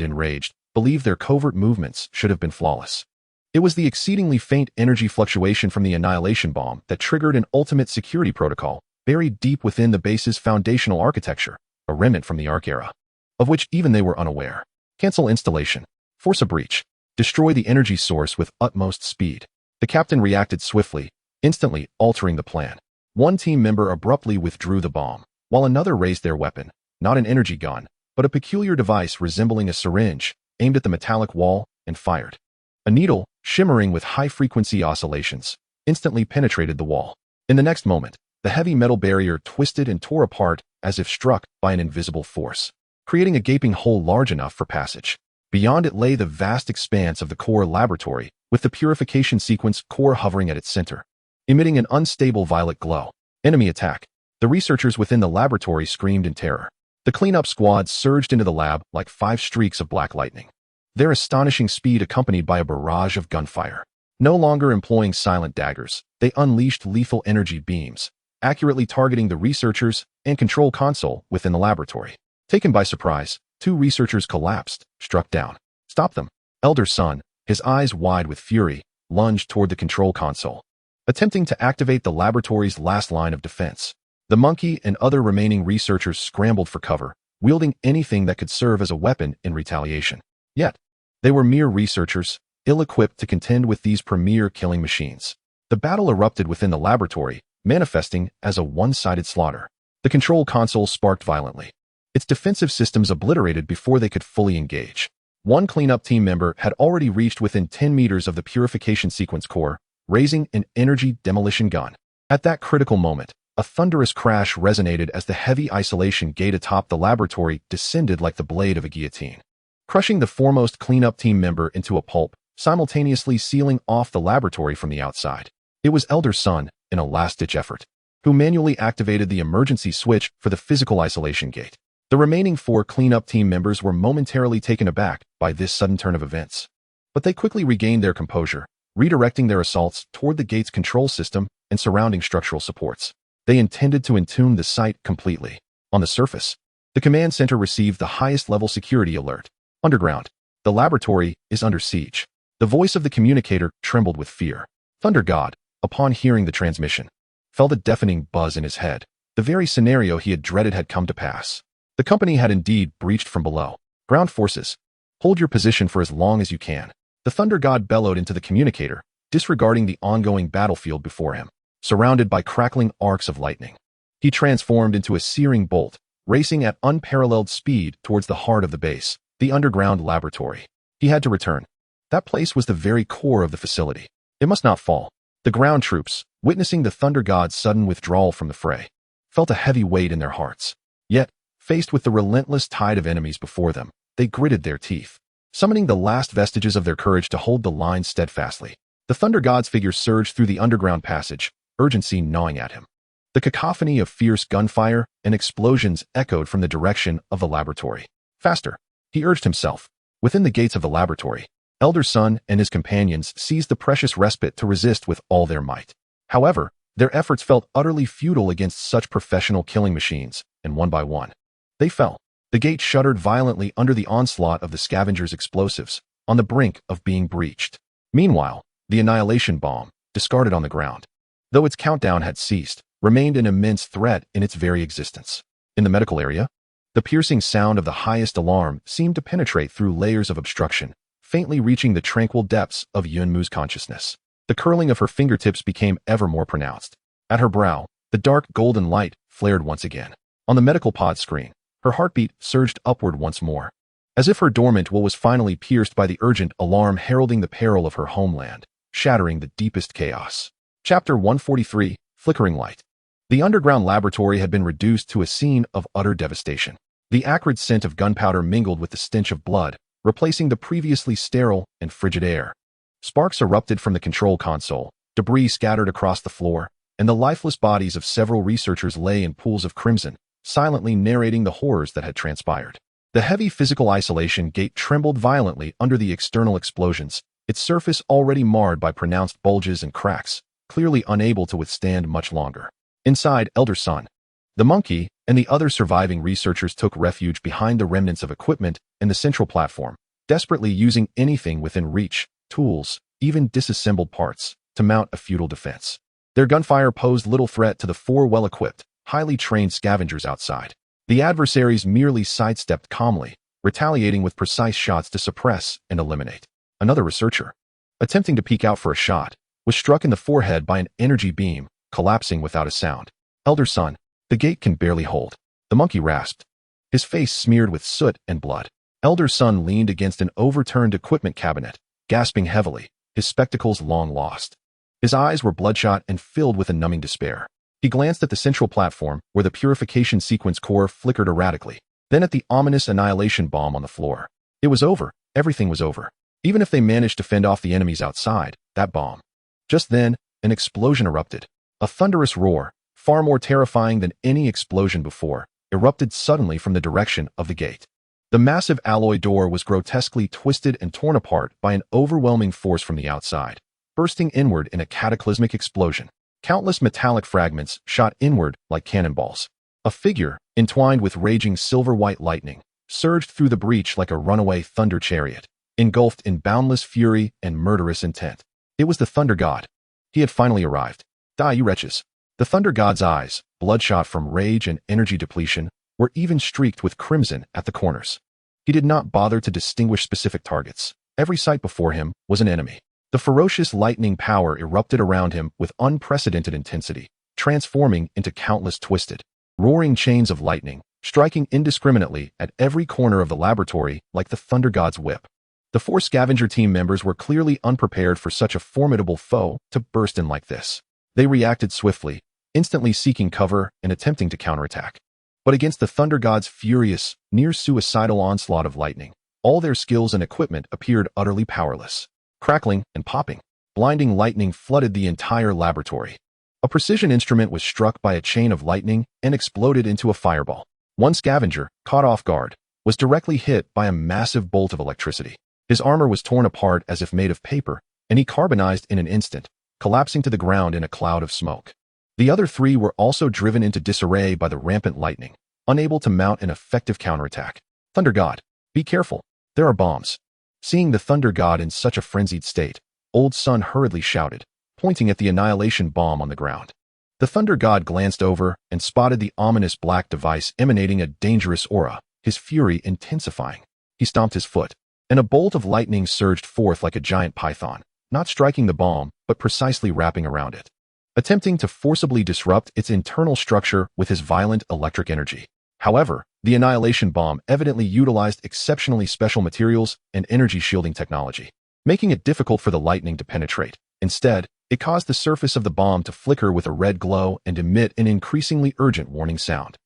enraged, believed their covert movements should have been flawless. It was the exceedingly faint energy fluctuation from the annihilation bomb that triggered an ultimate security protocol buried deep within the base's foundational architecture, a remnant from the Ark era, of which even they were unaware. Cancel installation. Force a breach. Destroy the energy source with utmost speed. The captain reacted swiftly, instantly altering the plan. One team member abruptly withdrew the bomb, while another raised their weapon, not an energy gun, but a peculiar device resembling a syringe, aimed at the metallic wall, and fired. A needle, shimmering with high-frequency oscillations, instantly penetrated the wall. In the next moment, the heavy metal barrier twisted and tore apart as if struck by an invisible force, creating a gaping hole large enough for passage. Beyond it lay the vast expanse of the core laboratory, with the purification sequence core hovering at its center, emitting an unstable violet glow. Enemy attack. The researchers within the laboratory screamed in terror. The cleanup squad surged into the lab like 5 streaks of black lightning, their astonishing speed accompanied by a barrage of gunfire. No longer employing silent daggers, they unleashed lethal energy beams, accurately targeting the researchers and control console within the laboratory. Taken by surprise, 2 researchers collapsed, struck down. Stop them. Elder Sun, his eyes wide with fury, lunged toward the control console, attempting to activate the laboratory's last line of defense. The monkey and other remaining researchers scrambled for cover, wielding anything that could serve as a weapon in retaliation. Yet, they were mere researchers, ill-equipped to contend with these premier killing machines. The battle erupted within the laboratory, manifesting as a one-sided slaughter. The control console sparked violently, its defensive systems obliterated before they could fully engage. One cleanup team member had already reached within 10 meters of the purification sequence core, raising an energy demolition gun. At that critical moment, a thunderous crash resonated as the heavy isolation gate atop the laboratory descended like the blade of a guillotine, crushing the foremost cleanup team member into a pulp, simultaneously sealing off the laboratory from the outside. It was Elder Sun, in a last-ditch effort, who manually activated the emergency switch for the physical isolation gate. The remaining 4 cleanup team members were momentarily taken aback by this sudden turn of events, but they quickly regained their composure, redirecting their assaults toward the gate's control system and surrounding structural supports. They intended to entomb the site completely. On the surface, the command center received the highest level security alert. Underground, the laboratory is under siege. The voice of the communicator trembled with fear. Thunder God, upon hearing the transmission, felt a deafening buzz in his head. The very scenario he had dreaded had come to pass. The company had indeed breached from below. Ground forces, hold your position for as long as you can. The thunder god bellowed into the communicator, disregarding the ongoing battlefield before him. Surrounded by crackling arcs of lightning, he transformed into a searing bolt, racing at unparalleled speed towards the heart of the base, the underground laboratory. He had to return. That place was the very core of the facility. It must not fall. The ground troops, witnessing the thunder god's sudden withdrawal from the fray, felt a heavy weight in their hearts. Yet, faced with the relentless tide of enemies before them, they gritted their teeth, summoning the last vestiges of their courage to hold the line steadfastly. The thunder god's figure surged through the underground passage, urgency gnawing at him. The cacophony of fierce gunfire and explosions echoed from the direction of the laboratory. Faster, he urged himself. Within the gates of the laboratory, Elder Sun and his companions seized the precious respite to resist with all their might. However, their efforts felt utterly futile against such professional killing machines, and one by one, they fell. The gate shuddered violently under the onslaught of the scavengers' explosives, on the brink of being breached. Meanwhile, the annihilation bomb, discarded on the ground, though its countdown had ceased, remained an immense threat in its very existence. In the medical area, the piercing sound of the highest alarm seemed to penetrate through layers of obstruction, faintly reaching the tranquil depths of Yunmu's consciousness. The curling of her fingertips became ever more pronounced. At her brow, the dark golden light flared once again. On the medical pod screen, her heartbeat surged upward once more, as if her dormant will was finally pierced by the urgent alarm heralding the peril of her homeland, shattering the deepest chaos. Chapter 143, Flickering Light. The underground laboratory had been reduced to a scene of utter devastation. The acrid scent of gunpowder mingled with the stench of blood, replacing the previously sterile and frigid air. Sparks erupted from the control console, debris scattered across the floor, and the lifeless bodies of several researchers lay in pools of crimson, silently narrating the horrors that had transpired. The heavy physical isolation gate trembled violently under the external explosions, its surface already marred by pronounced bulges and cracks, clearly unable to withstand much longer. Inside, Elder Sun, the monkey, and the other surviving researchers took refuge behind the remnants of equipment and the central platform, desperately using anything within reach, tools, even disassembled parts, to mount a futile defense. Their gunfire posed little threat to the four well-equipped, highly trained scavengers outside. The adversaries merely sidestepped calmly, retaliating with precise shots to suppress and eliminate. Another researcher, attempting to peek out for a shot, was struck in the forehead by an energy beam, collapsing without a sound. Elder Sun, the gate can barely hold, the monkey rasped, his face smeared with soot and blood. Elder Sun leaned against an overturned equipment cabinet, gasping heavily, his spectacles long lost. His eyes were bloodshot and filled with a numbing despair. He glanced at the central platform, where the purification sequence core flickered erratically, then at the ominous annihilation bomb on the floor. It was over. Everything was over. Even if they managed to fend off the enemies outside, that bomb. Just then, an explosion erupted. A thunderous roar, far more terrifying than any explosion before, erupted suddenly from the direction of the gate. The massive alloy door was grotesquely twisted and torn apart by an overwhelming force from the outside, bursting inward in a cataclysmic explosion. Countless metallic fragments shot inward like cannonballs. A figure, entwined with raging silver-white lightning, surged through the breach like a runaway thunder chariot, engulfed in boundless fury and murderous intent. It was the Thunder God. He had finally arrived. Die, you wretches. The Thunder God's eyes, bloodshot from rage and energy depletion, were even streaked with crimson at the corners. He did not bother to distinguish specific targets. Every sight before him was an enemy. The ferocious lightning power erupted around him with unprecedented intensity, transforming into countless twisted, roaring chains of lightning, striking indiscriminately at every corner of the laboratory like the Thunder God's whip. The four scavenger team members were clearly unprepared for such a formidable foe to burst in like this. They reacted swiftly, instantly seeking cover and attempting to counterattack. But against the Thunder God's furious, near-suicidal onslaught of lightning, all their skills and equipment appeared utterly powerless. Crackling and popping, blinding lightning flooded the entire laboratory. A precision instrument was struck by a chain of lightning and exploded into a fireball. One scavenger, caught off guard, was directly hit by a massive bolt of electricity. His armor was torn apart as if made of paper, and he carbonized in an instant, collapsing to the ground in a cloud of smoke. The other three were also driven into disarray by the rampant lightning, unable to mount an effective counterattack. Thunder God, be careful. There are bombs. Seeing the Thunder God in such a frenzied state, Old Sun hurriedly shouted, pointing at the annihilation bomb on the ground. The Thunder God glanced over and spotted the ominous black device emanating a dangerous aura, his fury intensifying. He stomped his foot, and a bolt of lightning surged forth like a giant python, not striking the bomb, but precisely wrapping around it, attempting to forcibly disrupt its internal structure with his violent electric energy. However, the annihilation bomb evidently utilized exceptionally special materials and energy shielding technology, making it difficult for the lightning to penetrate. Instead, it caused the surface of the bomb to flicker with a red glow and emit an increasingly urgent warning sound.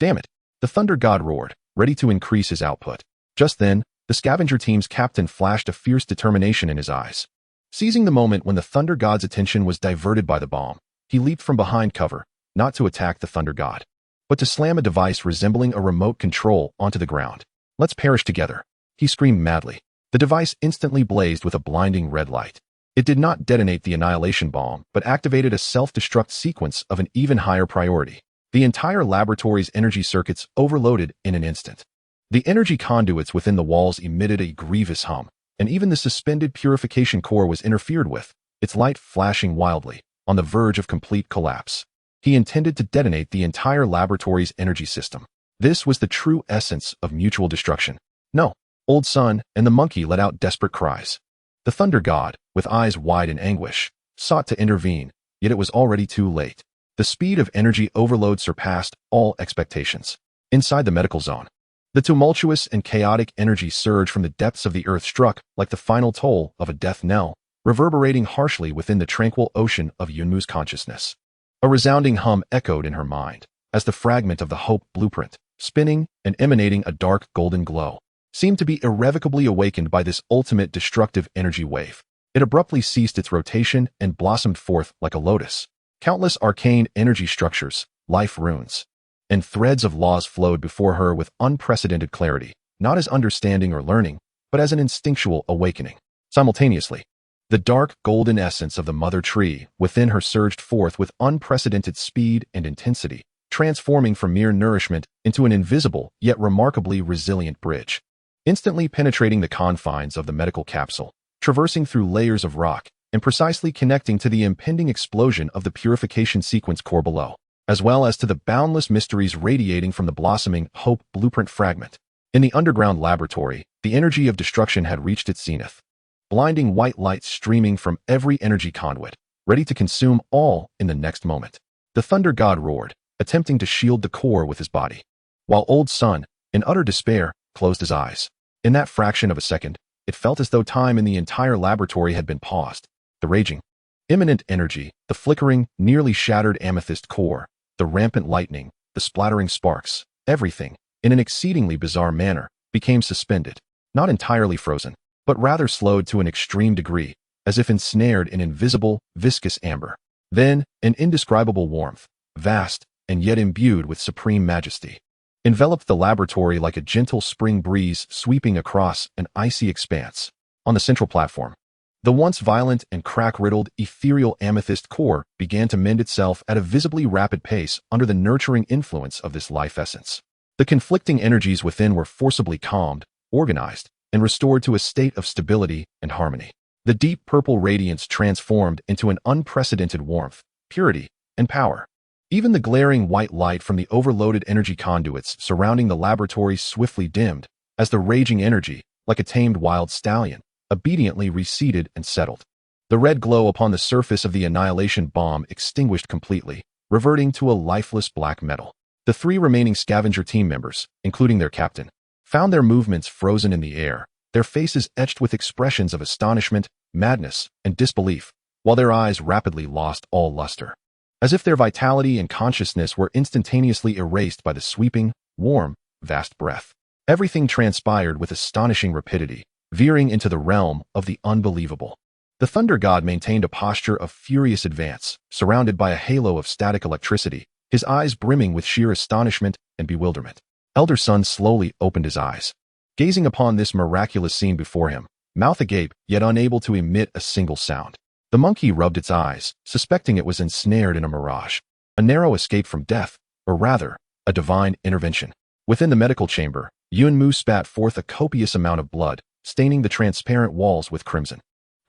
Damn it! The Thunder God roared, ready to increase his output. Just then, the scavenger team's captain flashed a fierce determination in his eyes. Seizing the moment when the Thunder God's attention was diverted by the bomb, he leaped from behind cover, not to attack the Thunder God, but to slam a device resembling a remote control onto the ground. Let's perish together, he screamed madly. The device instantly blazed with a blinding red light. It did not detonate the annihilation bomb, but activated a self-destruct sequence of an even higher priority. The entire laboratory's energy circuits overloaded in an instant. The energy conduits within the walls emitted a grievous hum, and even the suspended purification core was interfered with, its light flashing wildly, on the verge of complete collapse. He intended to detonate the entire laboratory's energy system. This was the true essence of mutual destruction. No, Old Sun and the monkey let out desperate cries. The Thunder God, with eyes wide in anguish, sought to intervene, yet it was already too late. The speed of energy overload surpassed all expectations. Inside the medical zone, the tumultuous and chaotic energy surge from the depths of the earth struck like the final toll of a death knell, reverberating harshly within the tranquil ocean of Yunmu's consciousness. A resounding hum echoed in her mind, as the fragment of the Hope blueprint, spinning and emanating a dark golden glow, seemed to be irrevocably awakened by this ultimate destructive energy wave. It abruptly ceased its rotation and blossomed forth like a lotus. Countless arcane energy structures, life runes, and threads of laws flowed before her with unprecedented clarity, not as understanding or learning, but as an instinctual awakening. Simultaneously, the dark golden essence of the mother tree within her surged forth with unprecedented speed and intensity, transforming from mere nourishment into an invisible yet remarkably resilient bridge. Instantly penetrating the confines of the medical capsule, traversing through layers of rock, and precisely connecting to the impending explosion of the purification sequence core below, as well as to the boundless mysteries radiating from the blossoming Hope blueprint fragment. In the underground laboratory, the energy of destruction had reached its zenith. Blinding white light streaming from every energy conduit, ready to consume all in the next moment. The Thunder God roared, attempting to shield the core with his body, while Old Sun, in utter despair, closed his eyes. In that fraction of a second, it felt as though time in the entire laboratory had been paused. The raging, imminent energy, the flickering, nearly shattered amethyst core, the rampant lightning, the splattering sparks, everything, in an exceedingly bizarre manner, became suspended, not entirely frozen, but rather slowed to an extreme degree, as if ensnared in invisible, viscous amber. Then, an indescribable warmth, vast, and yet imbued with supreme majesty, enveloped the laboratory like a gentle spring breeze sweeping across an icy expanse. On the central platform, the once violent and crack-riddled ethereal amethyst core began to mend itself at a visibly rapid pace under the nurturing influence of this life essence. The conflicting energies within were forcibly calmed, organized, and restored to a state of stability and harmony. The deep purple radiance transformed into an unprecedented warmth, purity, and power. Even the glaring white light from the overloaded energy conduits surrounding the laboratory swiftly dimmed, as the raging energy, like a tamed wild stallion, obediently receded and settled. The red glow upon the surface of the annihilation bomb extinguished completely, reverting to a lifeless black metal. The three remaining scavenger team members, including their captain, found their movements frozen in the air, their faces etched with expressions of astonishment, madness, and disbelief, while their eyes rapidly lost all luster, as if their vitality and consciousness were instantaneously erased by the sweeping, warm, vast breath. Everything transpired with astonishing rapidity, veering into the realm of the unbelievable. The Thunder God maintained a posture of furious advance, surrounded by a halo of static electricity, his eyes brimming with sheer astonishment and bewilderment. Elder Sun slowly opened his eyes, gazing upon this miraculous scene before him, mouth agape yet unable to emit a single sound. The monkey rubbed its eyes, suspecting it was ensnared in a mirage, a narrow escape from death, or rather, a divine intervention. Within the medical chamber, Yunmu spat forth a copious amount of blood, staining the transparent walls with crimson.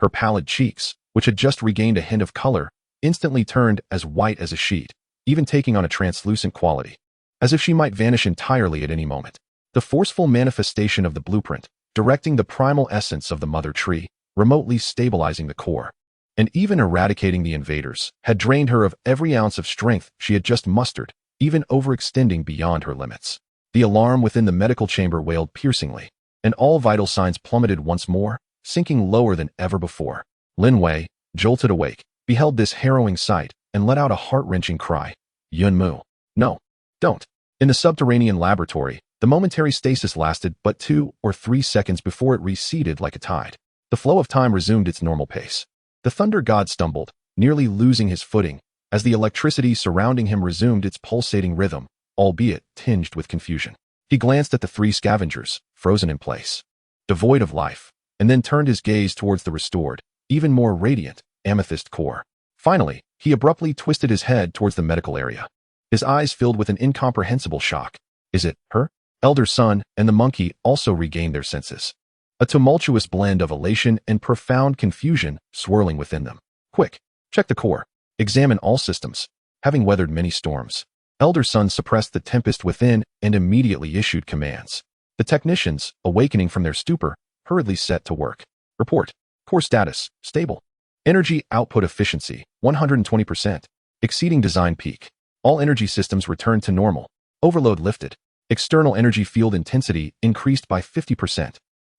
Her pallid cheeks, which had just regained a hint of color, instantly turned as white as a sheet, even taking on a translucent quality, as if she might vanish entirely at any moment. The forceful manifestation of the blueprint, directing the primal essence of the mother tree, remotely stabilizing the core, and even eradicating the invaders, had drained her of every ounce of strength she had just mustered, even overextending beyond her limits. The alarm within the medical chamber wailed piercingly, and all vital signs plummeted once more, sinking lower than ever before. Lin Wei, jolted awake, beheld this harrowing sight and let out a heart-wrenching cry. Yun Mu. No. Don't. In the subterranean laboratory, the momentary stasis lasted but 2 or 3 seconds before it receded like a tide. The flow of time resumed its normal pace. The thunder god stumbled, nearly losing his footing, as the electricity surrounding him resumed its pulsating rhythm, albeit tinged with confusion. He glanced at the 3 scavengers, frozen in place, devoid of life, and then turned his gaze towards the restored, even more radiant, amethyst core. Finally, he abruptly twisted his head towards the medical area. His eyes filled with an incomprehensible shock. Is it her? Elder Sun and the monkey also regained their senses. A tumultuous blend of elation and profound confusion swirling within them. Quick, check the core. Examine all systems. Having weathered many storms, Elder Sun suppressed the tempest within and immediately issued commands. The technicians, awakening from their stupor, hurriedly set to work. Report. Core status, stable. Energy output efficiency, 120%, exceeding design peak. All energy systems returned to normal. Overload lifted. External energy field intensity increased by 50%.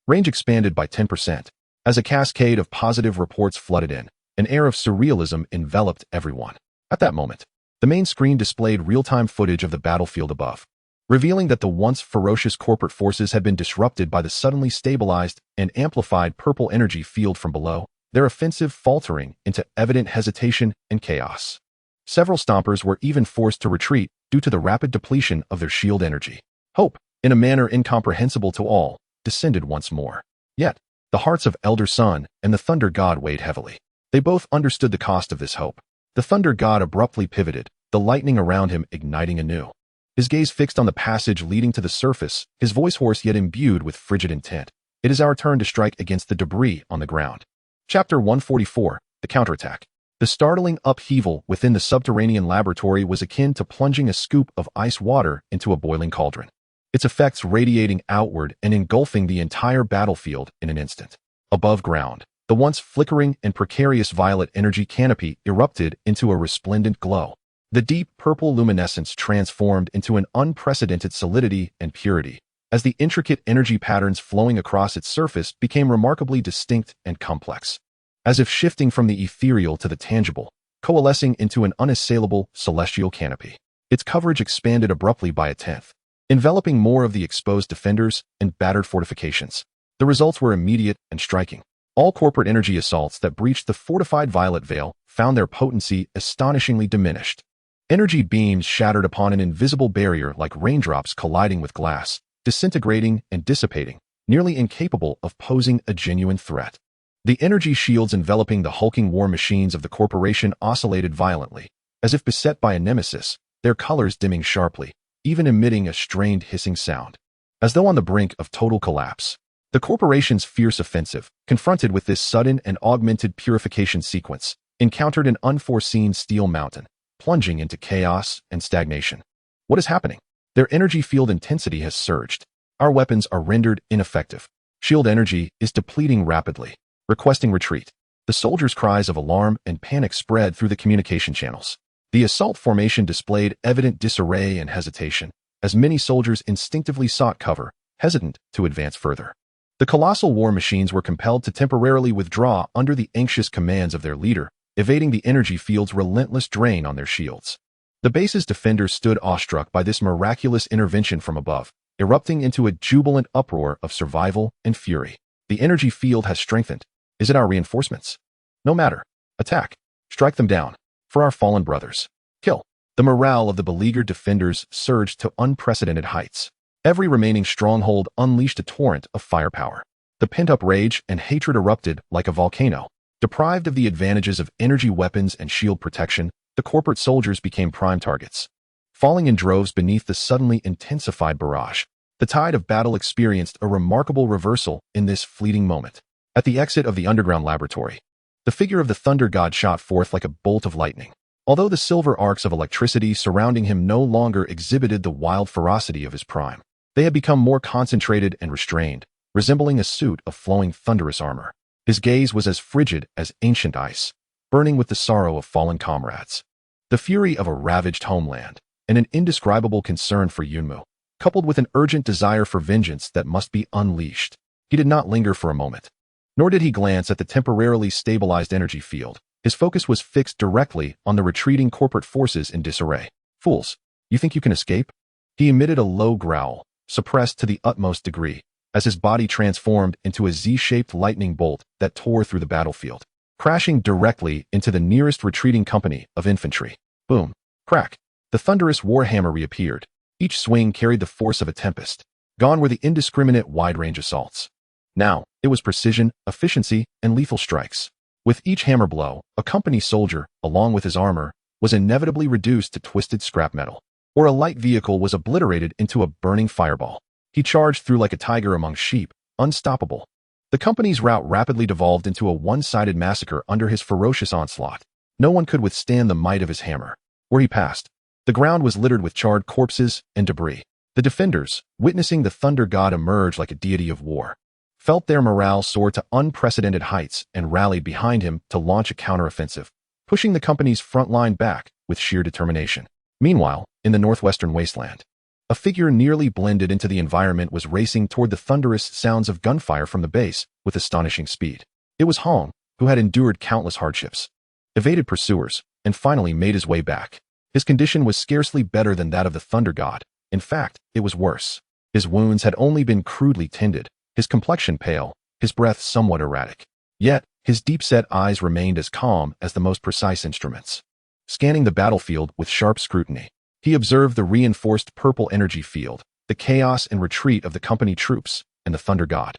Range expanded by 10%. As a cascade of positive reports flooded in, an air of surrealism enveloped everyone. At that moment, the main screen displayed real-time footage of the battlefield above, revealing that the once ferocious corporate forces had been disrupted by the suddenly stabilized and amplified purple energy field from below, their offensive faltering into evident hesitation and chaos. Several stompers were even forced to retreat due to the rapid depletion of their shield energy. Hope, in a manner incomprehensible to all, descended once more. Yet, the hearts of Elder Sun and the Thunder God weighed heavily. They both understood the cost of this hope. The Thunder God abruptly pivoted, the lightning around him igniting anew. His gaze fixed on the passage leading to the surface, his voice hoarse yet imbued with frigid intent. It is our turn to strike against the debris on the ground. Chapter 144, The Counterattack. The startling upheaval within the subterranean laboratory was akin to plunging a scoop of ice water into a boiling cauldron, its effects radiating outward and engulfing the entire battlefield in an instant. Above ground, the once flickering and precarious violet energy canopy erupted into a resplendent glow. The deep purple luminescence transformed into an unprecedented solidity and purity, as the intricate energy patterns flowing across its surface became remarkably distinct and complex, as if shifting from the ethereal to the tangible, coalescing into an unassailable celestial canopy. Its coverage expanded abruptly by a tenth, enveloping more of the exposed defenders and battered fortifications. The results were immediate and striking. All corporate energy assaults that breached the fortified violet veil found their potency astonishingly diminished. Energy beams shattered upon an invisible barrier like raindrops colliding with glass, disintegrating and dissipating, nearly incapable of posing a genuine threat. The energy shields enveloping the hulking war machines of the corporation oscillated violently, as if beset by a nemesis, their colors dimming sharply, even emitting a strained hissing sound, as though on the brink of total collapse. The corporation's fierce offensive, confronted with this sudden and augmented purification sequence, encountered an unforeseen steel mountain, plunging into chaos and stagnation. What is happening? Their energy field intensity has surged. Our weapons are rendered ineffective. Shield energy is depleting rapidly, requesting retreat. The soldiers' cries of alarm and panic spread through the communication channels. The assault formation displayed evident disarray and hesitation, as many soldiers instinctively sought cover, hesitant to advance further. The colossal war machines were compelled to temporarily withdraw under the anxious commands of their leader, evading the energy field's relentless drain on their shields. The base's defenders stood awestruck by this miraculous intervention from above, erupting into a jubilant uproar of survival and fury. The energy field has strengthened. Is it our reinforcements? No matter. Attack. Strike them down. For our fallen brothers. Kill. The morale of the beleaguered defenders surged to unprecedented heights. Every remaining stronghold unleashed a torrent of firepower. The pent-up rage and hatred erupted like a volcano. Deprived of the advantages of energy weapons and shield protection, the corporate soldiers became prime targets. Falling in droves beneath the suddenly intensified barrage, the tide of battle experienced a remarkable reversal in this fleeting moment. At the exit of the underground laboratory, the figure of the thunder god shot forth like a bolt of lightning. Although the silver arcs of electricity surrounding him no longer exhibited the wild ferocity of his prime, they had become more concentrated and restrained, resembling a suit of flowing thunderous armor. His gaze was as frigid as ancient ice, burning with the sorrow of fallen comrades, the fury of a ravaged homeland, and an indescribable concern for Yunmu, coupled with an urgent desire for vengeance that must be unleashed. He did not linger for a moment, nor did he glance at the temporarily stabilized energy field. His focus was fixed directly on the retreating corporate forces in disarray. Fools, you think you can escape? He emitted a low growl, suppressed to the utmost degree, as his body transformed into a Z-shaped lightning bolt that tore through the battlefield, crashing directly into the nearest retreating company of infantry. Boom. Crack. The thunderous warhammer reappeared. Each swing carried the force of a tempest. Gone were the indiscriminate wide-range assaults. Now, it was precision, efficiency, and lethal strikes. With each hammer blow, a company soldier, along with his armor, was inevitably reduced to twisted scrap metal, or a light vehicle was obliterated into a burning fireball. He charged through like a tiger among sheep, unstoppable. The company's rout rapidly devolved into a one-sided massacre under his ferocious onslaught. No one could withstand the might of his hammer. Where he passed, the ground was littered with charred corpses and debris. The defenders, witnessing the thunder god emerge like a deity of war, felt their morale soar to unprecedented heights and rallied behind him to launch a counteroffensive, pushing the company's front line back with sheer determination. Meanwhile, in the northwestern wasteland, a figure nearly blended into the environment was racing toward the thunderous sounds of gunfire from the base with astonishing speed. It was Hong, who had endured countless hardships, evaded pursuers, and finally made his way back. His condition was scarcely better than that of the thunder god. In fact, it was worse. His wounds had only been crudely tended, his complexion pale, his breath somewhat erratic. Yet, his deep-set eyes remained as calm as the most precise instruments. Scanning the battlefield with sharp scrutiny, he observed the reinforced purple energy field, the chaos and retreat of the company troops, and the thunder god,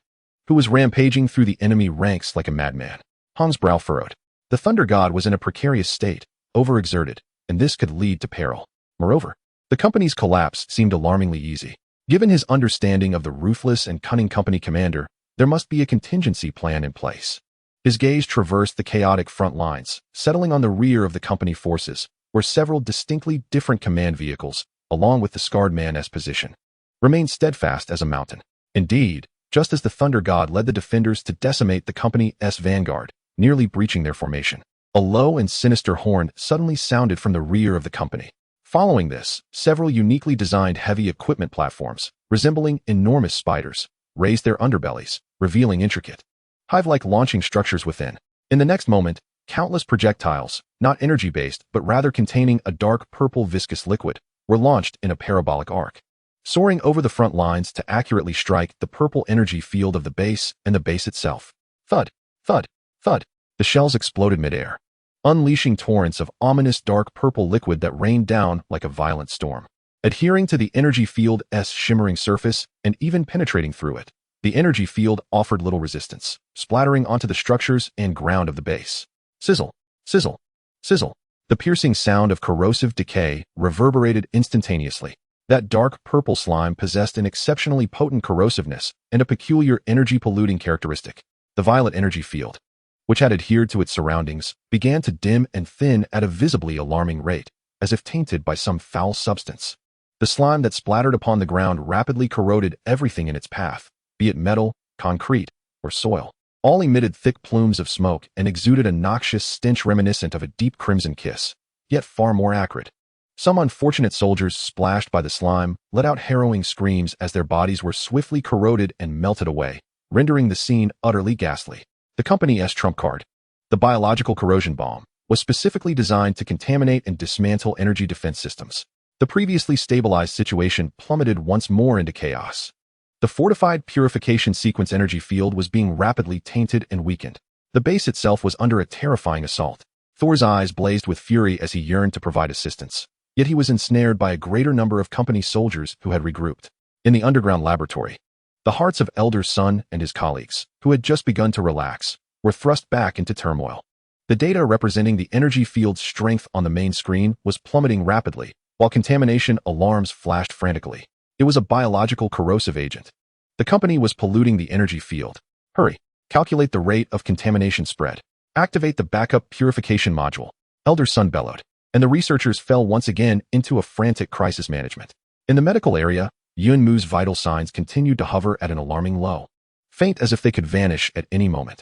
who was rampaging through the enemy ranks like a madman. Hong's brow furrowed. The thunder god was in a precarious state, overexerted, and this could lead to peril. Moreover, the company's collapse seemed alarmingly easy. Given his understanding of the ruthless and cunning company commander, there must be a contingency plan in place. His gaze traversed the chaotic front lines, settling on the rear of the company forces, where several distinctly different command vehicles, along with the scarred man's position, remained steadfast as a mountain. Indeed, just as the thunder god led the defenders to decimate the company's vanguard, nearly breaching their formation, a low and sinister horn suddenly sounded from the rear of the company. Following this, several uniquely designed heavy equipment platforms, resembling enormous spiders, raised their underbellies, revealing intricate, hive-like launching structures within. In the next moment, countless projectiles, not energy-based but rather containing a dark purple viscous liquid, were launched in a parabolic arc, soaring over the front lines to accurately strike the purple energy field of the base and the base itself. Thud, thud, thud. The shells exploded midair, unleashing torrents of ominous dark purple liquid that rained down like a violent storm. Adhering to the energy field's shimmering surface and even penetrating through it, the energy field offered little resistance, splattering onto the structures and ground of the base. Sizzle, sizzle, sizzle. The piercing sound of corrosive decay reverberated instantaneously. That dark purple slime possessed an exceptionally potent corrosiveness and a peculiar energy-polluting characteristic. The violet energy field, which had adhered to its surroundings, began to dim and thin at a visibly alarming rate, as if tainted by some foul substance. The slime that splattered upon the ground rapidly corroded everything in its path, be it metal, concrete, or soil. All emitted thick plumes of smoke and exuded a noxious stench reminiscent of a deep crimson kiss, yet far more acrid. Some unfortunate soldiers splashed by the slime let out harrowing screams as their bodies were swiftly corroded and melted away, rendering the scene utterly ghastly. The company's trump card, the biological corrosion bomb, was specifically designed to contaminate and dismantle energy defense systems. The previously stabilized situation plummeted once more into chaos. The fortified purification sequence energy field was being rapidly tainted and weakened. The base itself was under a terrifying assault. Thor's eyes blazed with fury as he yearned to provide assistance. Yet he was ensnared by a greater number of company soldiers who had regrouped. In the underground laboratory, the hearts of Elder Sun and his colleagues, who had just begun to relax, were thrust back into turmoil. The data representing the energy field's strength on the main screen was plummeting rapidly, while contamination alarms flashed frantically. It was a biological corrosive agent. The company was polluting the energy field. Hurry. Calculate the rate of contamination spread. Activate the backup purification module. Elder Sun bellowed, and the researchers fell once again into a frantic crisis management. In the medical area, Yunmu's vital signs continued to hover at an alarming low, faint as if they could vanish at any moment.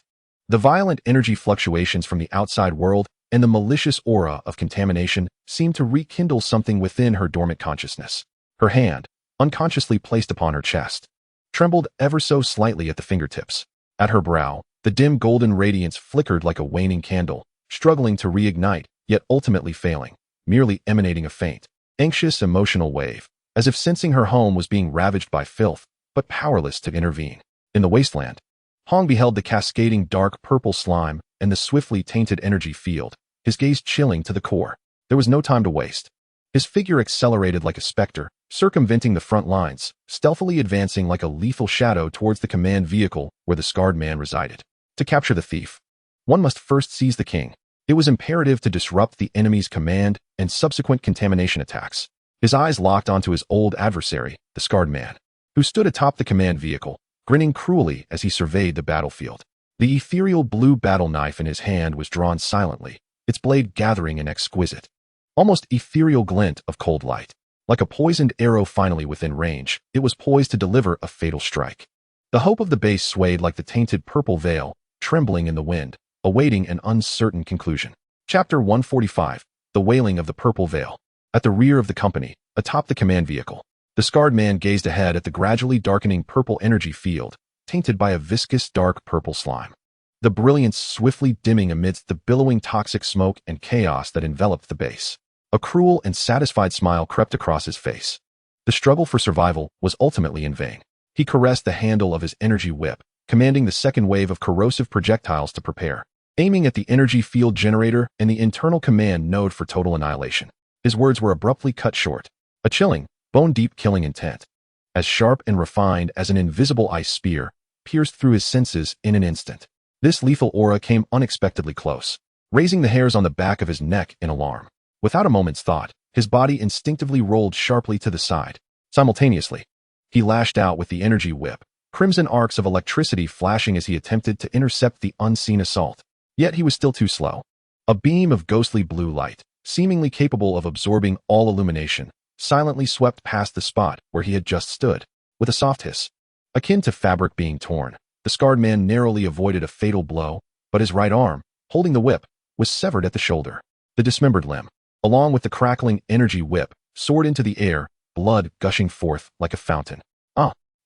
The violent energy fluctuations from the outside world and the malicious aura of contamination seemed to rekindle something within her dormant consciousness. Her hand, unconsciously placed upon her chest, trembled ever so slightly at the fingertips. At her brow, the dim golden radiance flickered like a waning candle, struggling to reignite, yet ultimately failing, merely emanating a faint, anxious emotional wave, as if sensing her home was being ravaged by filth, but powerless to intervene. In the wasteland, Hong beheld the cascading dark purple slime and the swiftly tainted energy field, his gaze chilling to the core. There was no time to waste. His figure accelerated like a specter, circumventing the front lines, stealthily advancing like a lethal shadow towards the command vehicle where the scarred man resided. To capture the thief, one must first seize the king. It was imperative to disrupt the enemy's command and subsequent contamination attacks. His eyes locked onto his old adversary, the scarred man, who stood atop the command vehicle, grinning cruelly as he surveyed the battlefield. The ethereal blue battle knife in his hand was drawn silently, its blade gathering an exquisite, almost ethereal glint of cold light. Like a poisoned arrow finally within range, it was poised to deliver a fatal strike. The hope of the base swayed like the tainted purple veil, trembling in the wind, awaiting an uncertain conclusion. Chapter 145, The Wailing of the Purple Veil. At the rear of the company, atop the command vehicle, the scarred man gazed ahead at the gradually darkening purple energy field, tainted by a viscous dark purple slime. The brilliance swiftly dimming amidst the billowing toxic smoke and chaos that enveloped the base. A cruel and satisfied smile crept across his face. The struggle for survival was ultimately in vain. He caressed the handle of his energy whip, commanding the second wave of corrosive projectiles to prepare, aiming at the energy field generator and the internal command node for total annihilation. His words were abruptly cut short. A chilling, bone-deep killing intent, as sharp and refined as an invisible ice spear, pierced through his senses in an instant. This lethal aura came unexpectedly close, raising the hairs on the back of his neck in alarm. Without a moment's thought, his body instinctively rolled sharply to the side. Simultaneously, he lashed out with the energy whip, crimson arcs of electricity flashing as he attempted to intercept the unseen assault. Yet he was still too slow. A beam of ghostly blue light, seemingly capable of absorbing all illumination, silently swept past the spot where he had just stood. With a soft hiss, akin to fabric being torn, the scarred man narrowly avoided a fatal blow, but his right arm, holding the whip, was severed at the shoulder. The dismembered limb, along with the crackling energy whip, soared into the air, blood gushing forth like a fountain.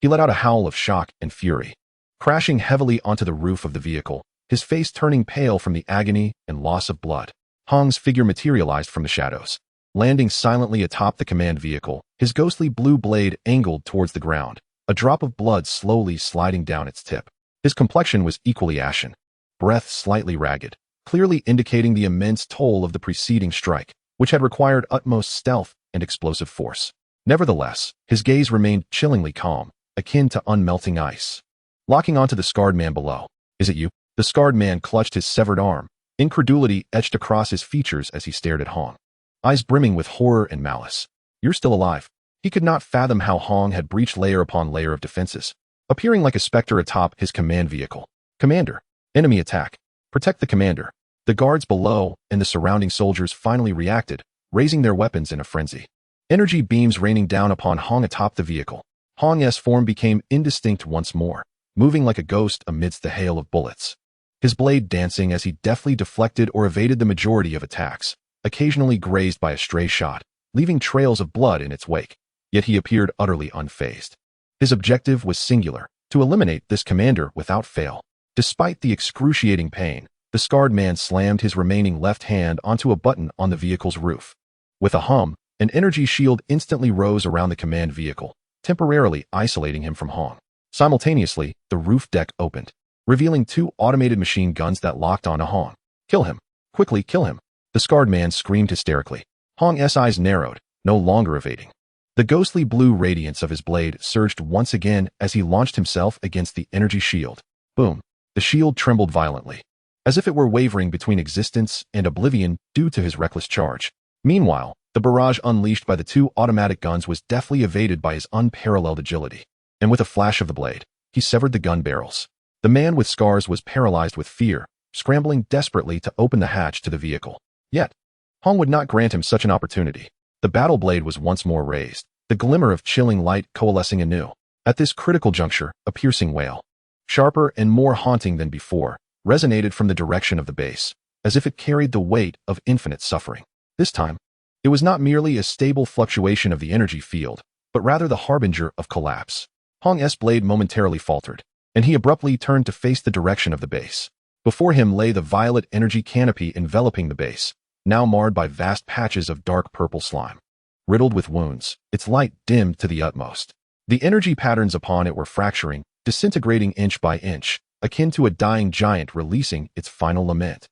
He let out a howl of shock and fury, crashing heavily onto the roof of the vehicle, his face turning pale from the agony and loss of blood. Hong's figure materialized from the shadows, landing silently atop the command vehicle, his ghostly blue blade angled towards the ground, a drop of blood slowly sliding down its tip. His complexion was equally ashen, breath slightly ragged, clearly indicating the immense toll of the preceding strike, which had required utmost stealth and explosive force. Nevertheless, his gaze remained chillingly calm, akin to unmelting ice. Locking onto the scarred man below. "Is it you?" The scarred man clutched his severed arm, incredulity etched across his features as he stared at Hong, eyes brimming with horror and malice. "You're still alive." He could not fathom how Hong had breached layer upon layer of defenses, appearing like a specter atop his command vehicle. "Commander, enemy attack. Protect the commander." The guards below and the surrounding soldiers finally reacted, raising their weapons in a frenzy. Energy beams raining down upon Hong atop the vehicle. Hong's form became indistinct once more, moving like a ghost amidst the hail of bullets. His blade dancing as he deftly deflected or evaded the majority of attacks, occasionally grazed by a stray shot, leaving trails of blood in its wake. Yet he appeared utterly unfazed. His objective was singular, to eliminate this commander without fail. Despite the excruciating pain, the scarred man slammed his remaining left hand onto a button on the vehicle's roof. With a hum, an energy shield instantly rose around the command vehicle, temporarily isolating him from Hong. Simultaneously, the roof deck opened, revealing two automated machine guns that locked onto Hong. "Kill him! Quickly kill him!" The scarred man screamed hysterically. Hong's eyes narrowed, no longer evading. The ghostly blue radiance of his blade surged once again as he launched himself against the energy shield. Boom! The shield trembled violently, as if it were wavering between existence and oblivion due to his reckless charge. Meanwhile, the barrage unleashed by the two automatic guns was deftly evaded by his unparalleled agility, and with a flash of the blade, he severed the gun barrels. The man with scars was paralyzed with fear, scrambling desperately to open the hatch to the vehicle. Yet, Hong would not grant him such an opportunity. The battle blade was once more raised, the glimmer of chilling light coalescing anew. At this critical juncture, a piercing wail, sharper and more haunting than before, resonated from the direction of the base, as if it carried the weight of infinite suffering. This time, it was not merely a stable fluctuation of the energy field, but rather the harbinger of collapse. Hong's blade momentarily faltered, and he abruptly turned to face the direction of the base. Before him lay the violet energy canopy enveloping the base, now marred by vast patches of dark purple slime. Riddled with wounds, its light dimmed to the utmost. The energy patterns upon it were fracturing, disintegrating inch by inch, akin to a dying giant releasing its final lament.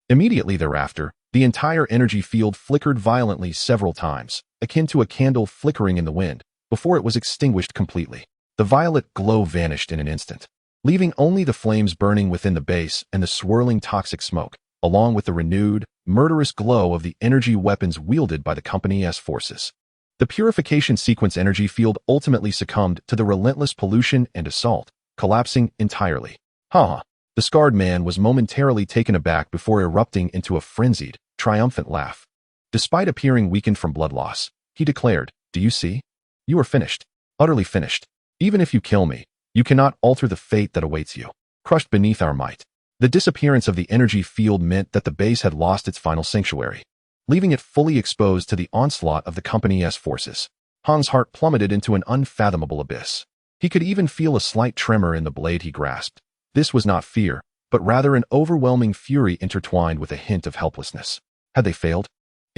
Immediately thereafter, the entire energy field flickered violently several times, akin to a candle flickering in the wind, before it was extinguished completely. The violet glow vanished in an instant, leaving only the flames burning within the base and the swirling toxic smoke, along with the renewed, murderous glow of the energy weapons wielded by the Company's forces. The purification sequence energy field ultimately succumbed to the relentless pollution and assault, collapsing entirely. The scarred man was momentarily taken aback before erupting into a frenzied, triumphant laugh. Despite appearing weakened from blood loss, he declared, "Do you see? You are finished. Utterly finished. Even if you kill me, you cannot alter the fate that awaits you. Crushed beneath our might." The disappearance of the energy field meant that the base had lost its final sanctuary, leaving it fully exposed to the onslaught of the Company's forces. Hong's heart plummeted into an unfathomable abyss. He could even feel a slight tremor in the blade he grasped. This was not fear, but rather an overwhelming fury intertwined with a hint of helplessness. Had they failed?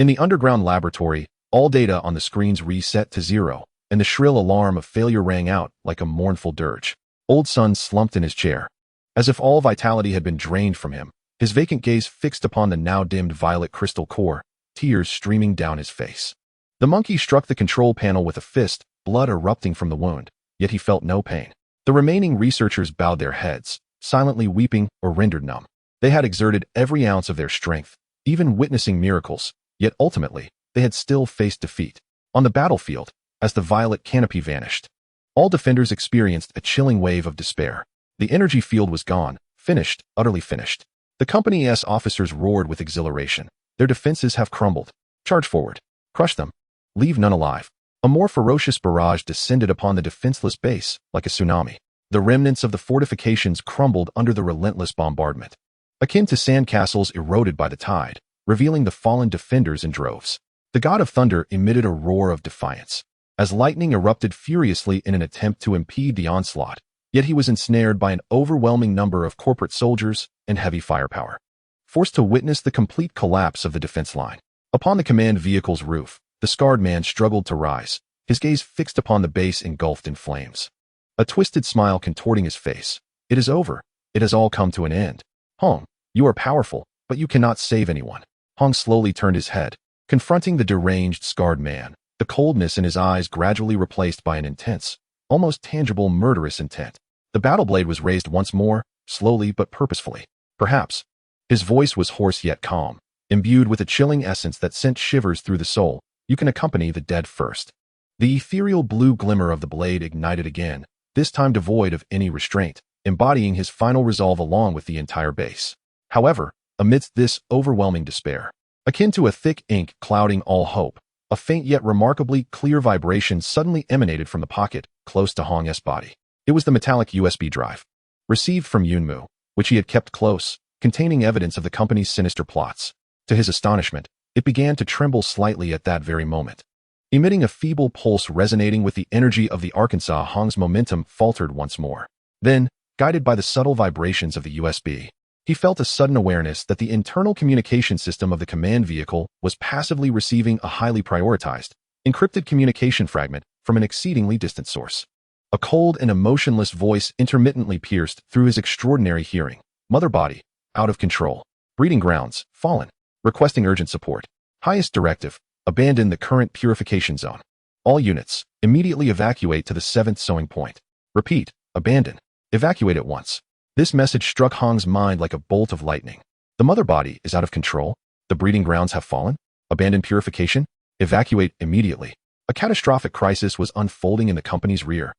In the underground laboratory, all data on the screens reset to zero, and the shrill alarm of failure rang out like a mournful dirge. Old Sun slumped in his chair, as if all vitality had been drained from him, his vacant gaze fixed upon the now dimmed violet crystal core, tears streaming down his face. The monkey struck the control panel with a fist, blood erupting from the wound, yet he felt no pain. The remaining researchers bowed their heads, silently weeping or rendered numb. They had exerted every ounce of their strength, even witnessing miracles, yet ultimately, they had still faced defeat. On the battlefield, as the violet canopy vanished, all defenders experienced a chilling wave of despair. The energy field was gone, finished, utterly finished. The Company's officers roared with exhilaration. Their defenses have crumbled. Charge forward. Crush them. Leave none alive. A more ferocious barrage descended upon the defenseless base, like a tsunami. The remnants of the fortifications crumbled under the relentless bombardment, akin to sandcastles eroded by the tide, revealing the fallen defenders in droves. The god of thunder emitted a roar of defiance, as lightning erupted furiously in an attempt to impede the onslaught, yet he was ensnared by an overwhelming number of corporate soldiers and heavy firepower, forced to witness the complete collapse of the defense line. Upon the command vehicle's roof, the scarred man struggled to rise, his gaze fixed upon the base engulfed in flames, a twisted smile contorting his face. "It is over. It has all come to an end. Hong, you are powerful, but you cannot save anyone." Hong slowly turned his head, confronting the deranged, scarred man, the coldness in his eyes gradually replaced by an intense, almost tangible murderous intent. The battle blade was raised once more, slowly but purposefully. Perhaps. His voice was hoarse yet calm, imbued with a chilling essence that sent shivers through the soul. "You can accompany the dead first." The ethereal blue glimmer of the blade ignited again, this time devoid of any restraint, embodying his final resolve along with the entire base. However, amidst this overwhelming despair, akin to a thick ink clouding all hope, a faint yet remarkably clear vibration suddenly emanated from the pocket close to Hong's body. It was the metallic USB drive, received from Yunmu, which he had kept close, containing evidence of the Company's sinister plots. To his astonishment, it began to tremble slightly at that very moment. Emitting a feeble pulse resonating with the energy of the Arkansas, Hong's momentum faltered once more. Then, guided by the subtle vibrations of the USB, he felt a sudden awareness that the internal communication system of the command vehicle was passively receiving a highly prioritized, encrypted communication fragment from an exceedingly distant source. A cold and emotionless voice intermittently pierced through his extraordinary hearing. "Mother body, out of control. Breeding grounds, fallen. Requesting urgent support. Highest directive, abandon the current purification zone. All units, immediately evacuate to the 7th sowing point. Repeat, abandon. Evacuate at once." This message struck Hong's mind like a bolt of lightning. The mother body is out of control. The breeding grounds have fallen. Abandon purification. Evacuate immediately. A catastrophic crisis was unfolding in the Company's rear.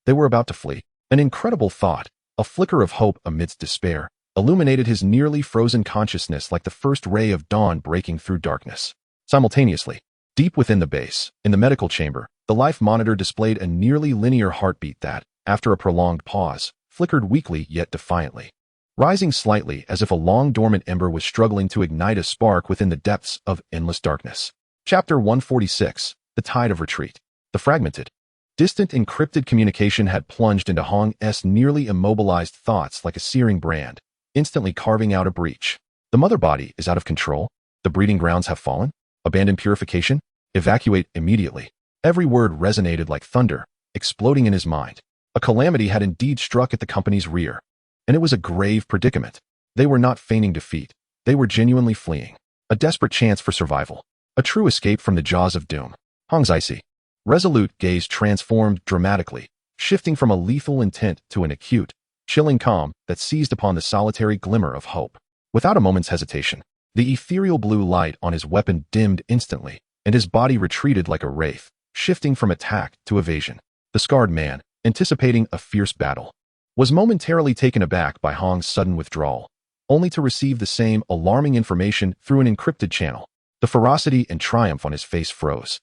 They were about to flee. An incredible thought, A flicker of hope amidst despair illuminated his nearly frozen consciousness like the first ray of dawn breaking through darkness. Simultaneously, deep within the base, in the medical chamber, the life monitor displayed a nearly linear heartbeat that, after a prolonged pause, flickered weakly yet defiantly, rising slightly as if a long-dormant ember was struggling to ignite a spark within the depths of endless darkness. Chapter 146, The Tide of Retreat. The fragmented, distant encrypted communication had plunged into Hong's nearly immobilized thoughts like a searing brand, instantly carving out a breach. The mother body is out of control. The breeding grounds have fallen. Abandon purification. Evacuate immediately. Every word resonated like thunder, exploding in his mind. A calamity had indeed struck at the company's rear, and it was a grave predicament. They were not feigning defeat. They were genuinely fleeing. A desperate chance for survival. A true escape from the jaws of doom. Hong's icy, resolute gaze transformed dramatically, shifting from a lethal intent to an acute, chilling calm that seized upon the solitary glimmer of hope. Without a moment's hesitation, the ethereal blue light on his weapon dimmed instantly, and his body retreated like a wraith, shifting from attack to evasion. The scarred man, anticipating a fierce battle, was momentarily taken aback by Hong's sudden withdrawal, only to receive the same alarming information through an encrypted channel. The ferocity and triumph on his face froze,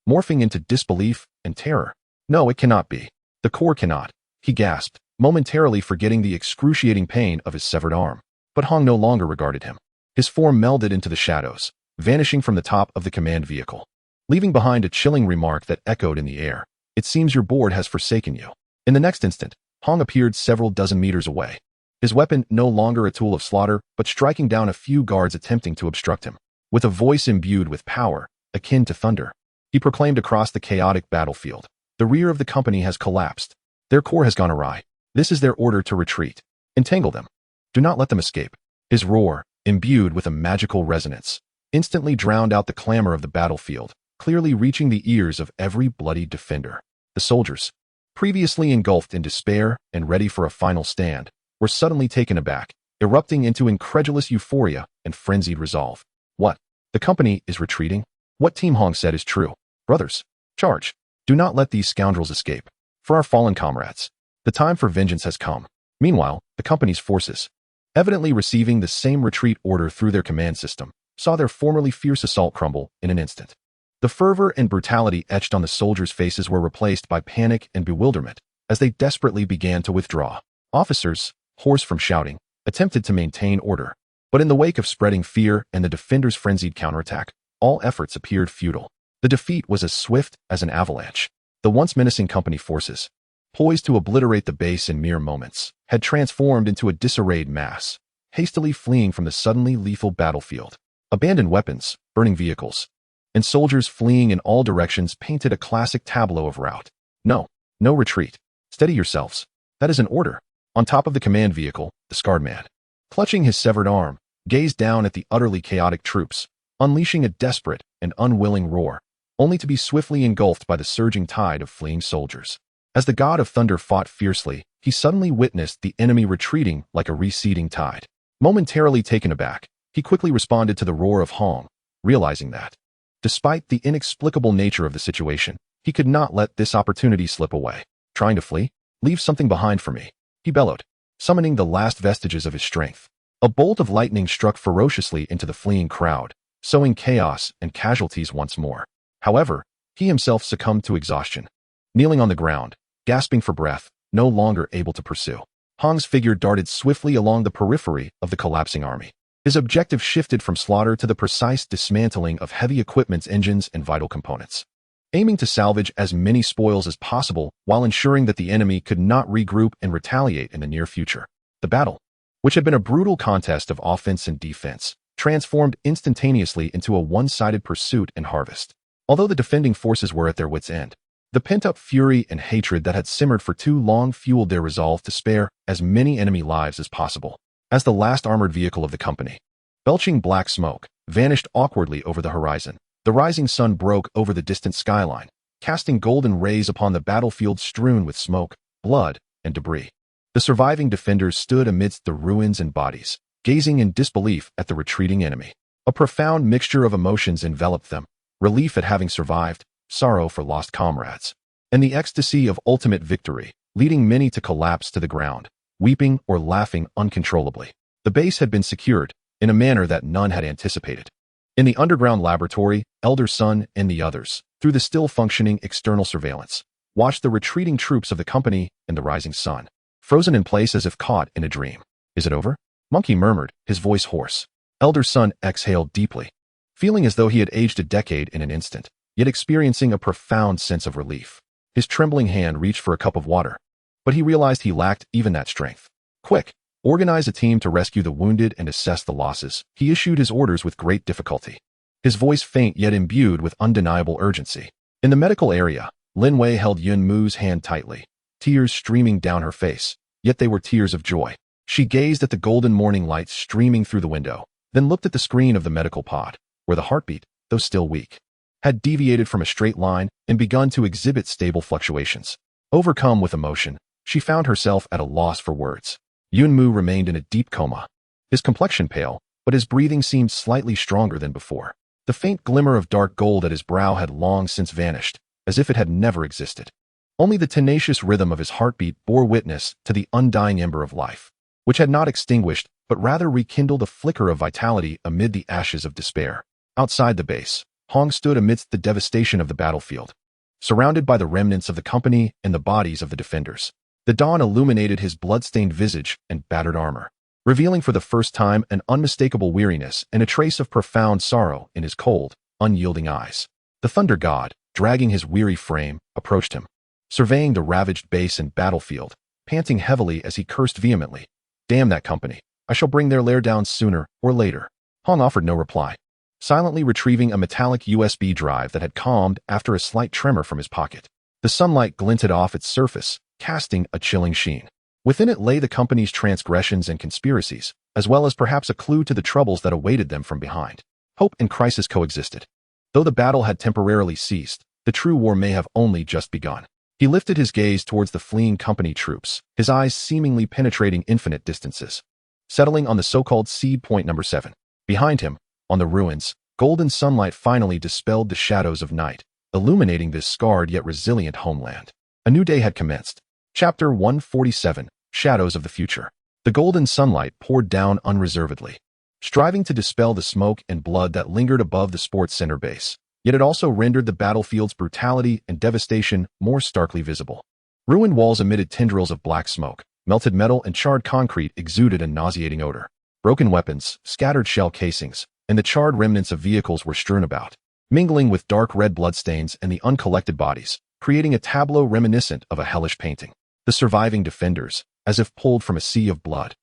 morphing into disbelief and terror. No, it cannot be. The core cannot, he gasped, momentarily forgetting the excruciating pain of his severed arm. But Hong no longer regarded him. His form melded into the shadows, vanishing from the top of the command vehicle, leaving behind a chilling remark that echoed in the air. It seems your board has forsaken you. In the next instant, Hong appeared several dozen meters away, his weapon no longer a tool of slaughter, but striking down a few guards attempting to obstruct him. With a voice imbued with power, akin to thunder, he proclaimed across the chaotic battlefield, "The rear of the company has collapsed. Their core has gone awry. This is their order to retreat. Entangle them. Do not let them escape." His roar, imbued with a magical resonance, instantly drowned out the clamor of the battlefield, clearly reaching the ears of every bloodied defender. The soldiers, previously engulfed in despair and ready for a final stand, were suddenly taken aback, erupting into incredulous euphoria and frenzied resolve. What? The company is retreating? What Team Hong said is true. Brothers, charge. Do not let these scoundrels escape. For our fallen comrades, the time for vengeance has come. Meanwhile, the company's forces, evidently receiving the same retreat order through their command system, saw their formerly fierce assault crumble in an instant. The fervor and brutality etched on the soldiers' faces were replaced by panic and bewilderment as they desperately began to withdraw. Officers, hoarse from shouting, attempted to maintain order, but in the wake of spreading fear and the defenders' frenzied counterattack, all efforts appeared futile. The defeat was as swift as an avalanche. The once menacing company forces, poised to obliterate the base in mere moments, had transformed into a disarrayed mass, hastily fleeing from the suddenly lethal battlefield. Abandoned weapons, burning vehicles, and soldiers fleeing in all directions painted a classic tableau of rout. No retreat. Steady yourselves. That is an order. On top of the command vehicle, the scarred man, clutching his severed arm, gazed down at the utterly chaotic troops, unleashing a desperate and unwilling roar, only to be swiftly engulfed by the surging tide of fleeing soldiers. As the god of thunder fought fiercely, he suddenly witnessed the enemy retreating like a receding tide. Momentarily taken aback, he quickly responded to the roar of Hong, realizing that, despite the inexplicable nature of the situation, he could not let this opportunity slip away. Trying to flee? Leave something behind for me, he bellowed, summoning the last vestiges of his strength. A bolt of lightning struck ferociously into the fleeing crowd, sowing chaos and casualties once more. However, he himself succumbed to exhaustion. Kneeling on the ground, gasping for breath, no longer able to pursue, Hong's figure darted swiftly along the periphery of the collapsing army. His objective shifted from slaughter to the precise dismantling of heavy equipment's engines and vital components, aiming to salvage as many spoils as possible while ensuring that the enemy could not regroup and retaliate in the near future. The battle, which had been a brutal contest of offense and defense, transformed instantaneously into a one-sided pursuit and harvest. Although the defending forces were at their wits' end, the pent-up fury and hatred that had simmered for too long fueled their resolve to spare as many enemy lives as possible. As the last armored vehicle of the company, belching black smoke, vanished awkwardly over the horizon, the rising sun broke over the distant skyline, casting golden rays upon the battlefield strewn with smoke, blood, and debris. The surviving defenders stood amidst the ruins and bodies, gazing in disbelief at the retreating enemy. A profound mixture of emotions enveloped them: relief at having survived, sorrow for lost comrades, and the ecstasy of ultimate victory, leading many to collapse to the ground, weeping or laughing uncontrollably. The base had been secured in a manner that none had anticipated. In the underground laboratory, Elder Sun and the others, through the still-functioning external surveillance, watched the retreating troops of the company and the rising sun, frozen in place as if caught in a dream. "Is it over?" Monkey murmured, his voice hoarse. Elder Sun exhaled deeply, feeling as though he had aged a decade in an instant, yet experiencing a profound sense of relief. His trembling hand reached for a cup of water, but he realized he lacked even that strength. "Quick! Organize a team to rescue the wounded and assess the losses." He issued his orders with great difficulty, his voice faint yet imbued with undeniable urgency. In the medical area, Lin Wei held Yun Mu's hand tightly, tears streaming down her face, yet they were tears of joy. She gazed at the golden morning light streaming through the window, then looked at the screen of the medical pod, where the heartbeat, though still weak, had deviated from a straight line and begun to exhibit stable fluctuations. Overcome with emotion, she found herself at a loss for words. Yun Mu remained in a deep coma, his complexion pale, but his breathing seemed slightly stronger than before. The faint glimmer of dark gold at his brow had long since vanished, as if it had never existed. Only the tenacious rhythm of his heartbeat bore witness to the undying ember of life, which had not extinguished, but rather rekindled a flicker of vitality amid the ashes of despair. Outside the base, Hong stood amidst the devastation of the battlefield, surrounded by the remnants of the company and the bodies of the defenders. The dawn illuminated his blood-stained visage and battered armor, revealing for the first time an unmistakable weariness and a trace of profound sorrow in his cold, unyielding eyes. The Thunder God, dragging his weary frame, approached him, surveying the ravaged base and battlefield, panting heavily as he cursed vehemently. "Damn that company. I shall bring their lair down sooner or later." Hong offered no reply, silently retrieving a metallic USB drive that had calmed after a slight tremor from his pocket. The sunlight glinted off its surface, casting a chilling sheen. Within it lay the company's transgressions and conspiracies, as well as perhaps a clue to the troubles that awaited them from behind. Hope and crisis coexisted. Though the battle had temporarily ceased, the true war may have only just begun. He lifted his gaze towards the fleeing company troops, his eyes seemingly penetrating infinite distances, settling on the so-called seed point number 7. Behind him, on the ruins, golden sunlight finally dispelled the shadows of night, illuminating this scarred yet resilient homeland. A new day had commenced. Chapter 147, Shadows of the Future. The golden sunlight poured down unreservedly, striving to dispel the smoke and blood that lingered above the sports center base. Yet it also rendered the battlefield's brutality and devastation more starkly visible. Ruined walls emitted tendrils of black smoke, melted metal and charred concrete exuded a nauseating odor. Broken weapons, scattered shell casings, and the charred remnants of vehicles were strewn about, mingling with dark red bloodstains and the uncollected bodies, creating a tableau reminiscent of a hellish painting. The surviving defenders, as if pulled from a sea of blood,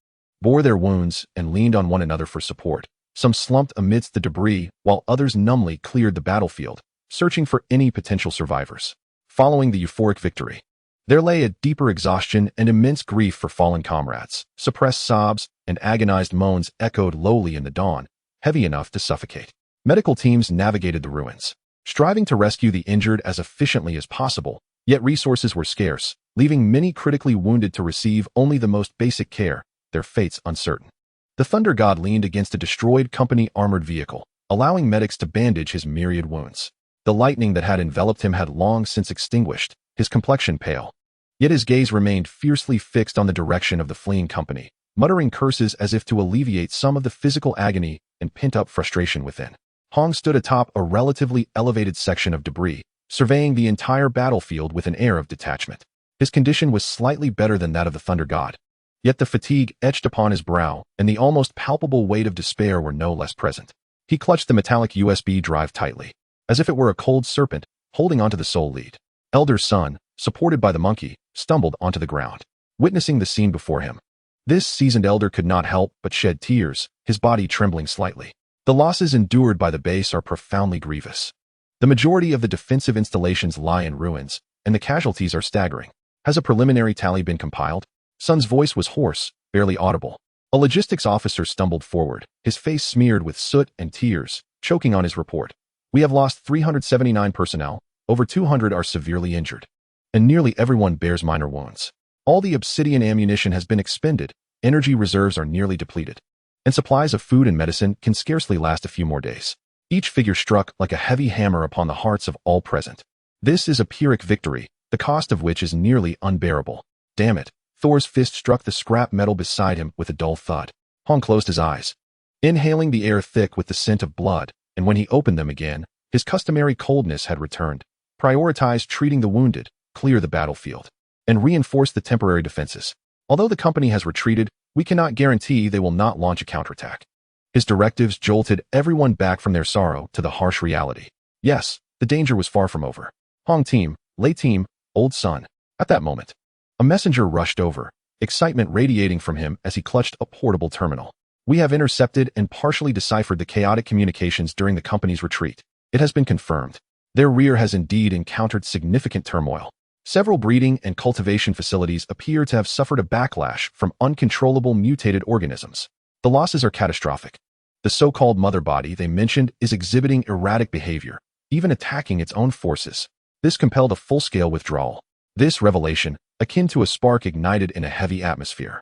bore their wounds and leaned on one another for support. Some slumped amidst the debris, while others numbly cleared the battlefield, searching for any potential survivors. Following the euphoric victory, there lay a deeper exhaustion and immense grief for fallen comrades. Suppressed sobs and agonized moans echoed lowly in the dawn, heavy enough to suffocate. Medical teams navigated the ruins, striving to rescue the injured as efficiently as possible, yet resources were scarce, leaving many critically wounded to receive only the most basic care, their fates uncertain. The Thunder God leaned against a destroyed company armored vehicle, allowing medics to bandage his myriad wounds. The lightning that had enveloped him had long since extinguished, his complexion pale. Yet his gaze remained fiercely fixed on the direction of the fleeing company, muttering curses as if to alleviate some of the physical agony and pent-up frustration within. Hong stood atop a relatively elevated section of debris, surveying the entire battlefield with an air of detachment. His condition was slightly better than that of the Thunder God, yet the fatigue etched upon his brow and the almost palpable weight of despair were no less present. He clutched the metallic USB drive tightly, as if it were a cold serpent, holding onto the soul lead. Elder Sun, supported by the monkey, stumbled onto the ground, witnessing the scene before him. This seasoned elder could not help but shed tears, his body trembling slightly. The losses endured by the base are profoundly grievous. The majority of the defensive installations lie in ruins, and the casualties are staggering. Has a preliminary tally been compiled? Sun's voice was hoarse, barely audible. A logistics officer stumbled forward, his face smeared with soot and tears, choking on his report. "We have lost 379 personnel, over 200 are severely injured, and nearly everyone bears minor wounds. All the obsidian ammunition has been expended, energy reserves are nearly depleted, and supplies of food and medicine can scarcely last a few more days." Each figure struck like a heavy hammer upon the hearts of all present. This is a Pyrrhic victory, the cost of which is nearly unbearable. Damn it, Thor's fist struck the scrap metal beside him with a dull thud. Hong closed his eyes, inhaling the air thick with the scent of blood, and when he opened them again, his customary coldness had returned. Prioritize treating the wounded, clear the battlefield, and reinforce the temporary defenses. Although the company has retreated, we cannot guarantee they will not launch a counterattack. His directives jolted everyone back from their sorrow to the harsh reality. Yes, the danger was far from over. Hong team, Lei team, old son. At that moment, a messenger rushed over, excitement radiating from him as he clutched a portable terminal. We have intercepted and partially deciphered the chaotic communications during the company's retreat. It has been confirmed. Their rear has indeed encountered significant turmoil. Several breeding and cultivation facilities appear to have suffered a backlash from uncontrollable mutated organisms. The losses are catastrophic. The so-called mother body they mentioned is exhibiting erratic behavior, even attacking its own forces. This compelled a full-scale withdrawal. This revelation, akin to a spark ignited in a heavy atmosphere,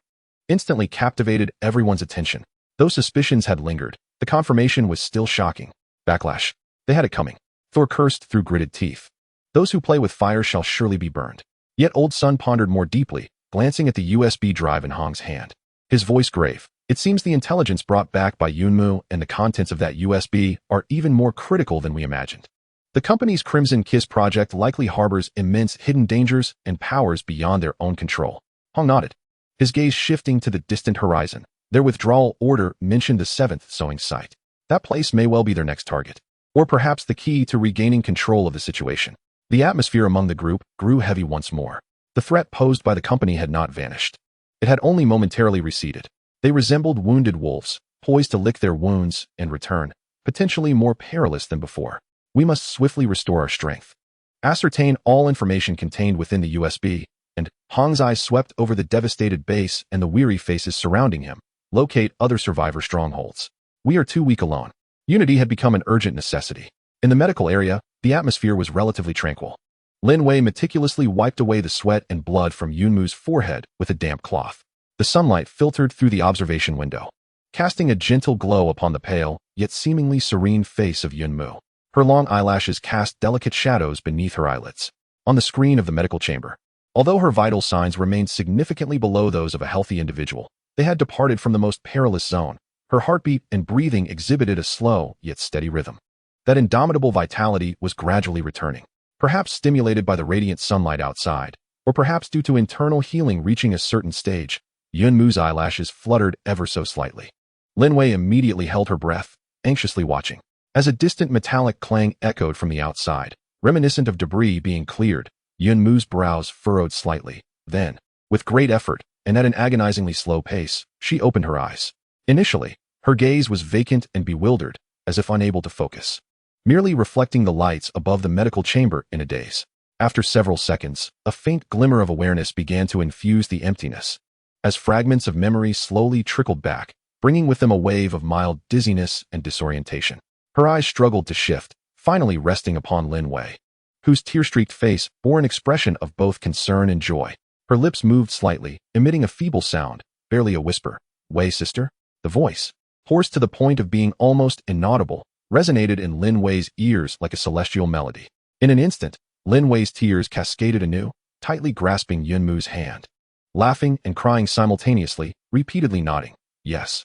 instantly captivated everyone's attention. Though suspicions had lingered, the confirmation was still shocking. Backlash. They had it coming. Thor cursed through gritted teeth. Those who play with fire shall surely be burned. Yet old son pondered more deeply, glancing at the USB drive in Hong's hand. His voice grave. It seems the intelligence brought back by Yunmu and the contents of that USB are even more critical than we imagined. The company's Crimson Kiss project likely harbors immense hidden dangers and powers beyond their own control. Hong nodded, his gaze shifting to the distant horizon. Their withdrawal order mentioned the 7th sowing site. That place may well be their next target, or perhaps the key to regaining control of the situation. The atmosphere among the group grew heavy once more. The threat posed by the company had not vanished. It had only momentarily receded. They resembled wounded wolves, poised to lick their wounds and return, potentially more perilous than before. We must swiftly restore our strength. Ascertain all information contained within the USB, and Hong's eyes swept over the devastated base and the weary faces surrounding him. Locate other survivor strongholds. We are too weak alone. Unity had become an urgent necessity. In the medical area, the atmosphere was relatively tranquil. Lin Wei meticulously wiped away the sweat and blood from Yunmu's forehead with a damp cloth. The sunlight filtered through the observation window, casting a gentle glow upon the pale, yet seemingly serene face of Yunmu. Her long eyelashes cast delicate shadows beneath her eyelids. On the screen of the medical chamber, although her vital signs remained significantly below those of a healthy individual, they had departed from the most perilous zone. Her heartbeat and breathing exhibited a slow yet steady rhythm. That indomitable vitality was gradually returning, perhaps stimulated by the radiant sunlight outside, or perhaps due to internal healing reaching a certain stage. Yunmu's eyelashes fluttered ever so slightly. Lin Wei immediately held her breath, anxiously watching. As a distant metallic clang echoed from the outside, reminiscent of debris being cleared, Yunmu's brows furrowed slightly. Then, with great effort, and at an agonizingly slow pace, she opened her eyes. Initially, her gaze was vacant and bewildered, as if unable to focus, merely reflecting the lights above the medical chamber in a daze. After several seconds, a faint glimmer of awareness began to infuse the emptiness, as fragments of memory slowly trickled back, bringing with them a wave of mild dizziness and disorientation. Her eyes struggled to shift, finally resting upon Lin Wei, whose tear-streaked face bore an expression of both concern and joy. Her lips moved slightly, emitting a feeble sound, barely a whisper. "Wei, sister?" The voice, hoarse to the point of being almost inaudible, resonated in Lin Wei's ears like a celestial melody. In an instant, Lin Wei's tears cascaded anew, tightly grasping Yunmu's hand. Laughing and crying simultaneously, repeatedly nodding. Yes,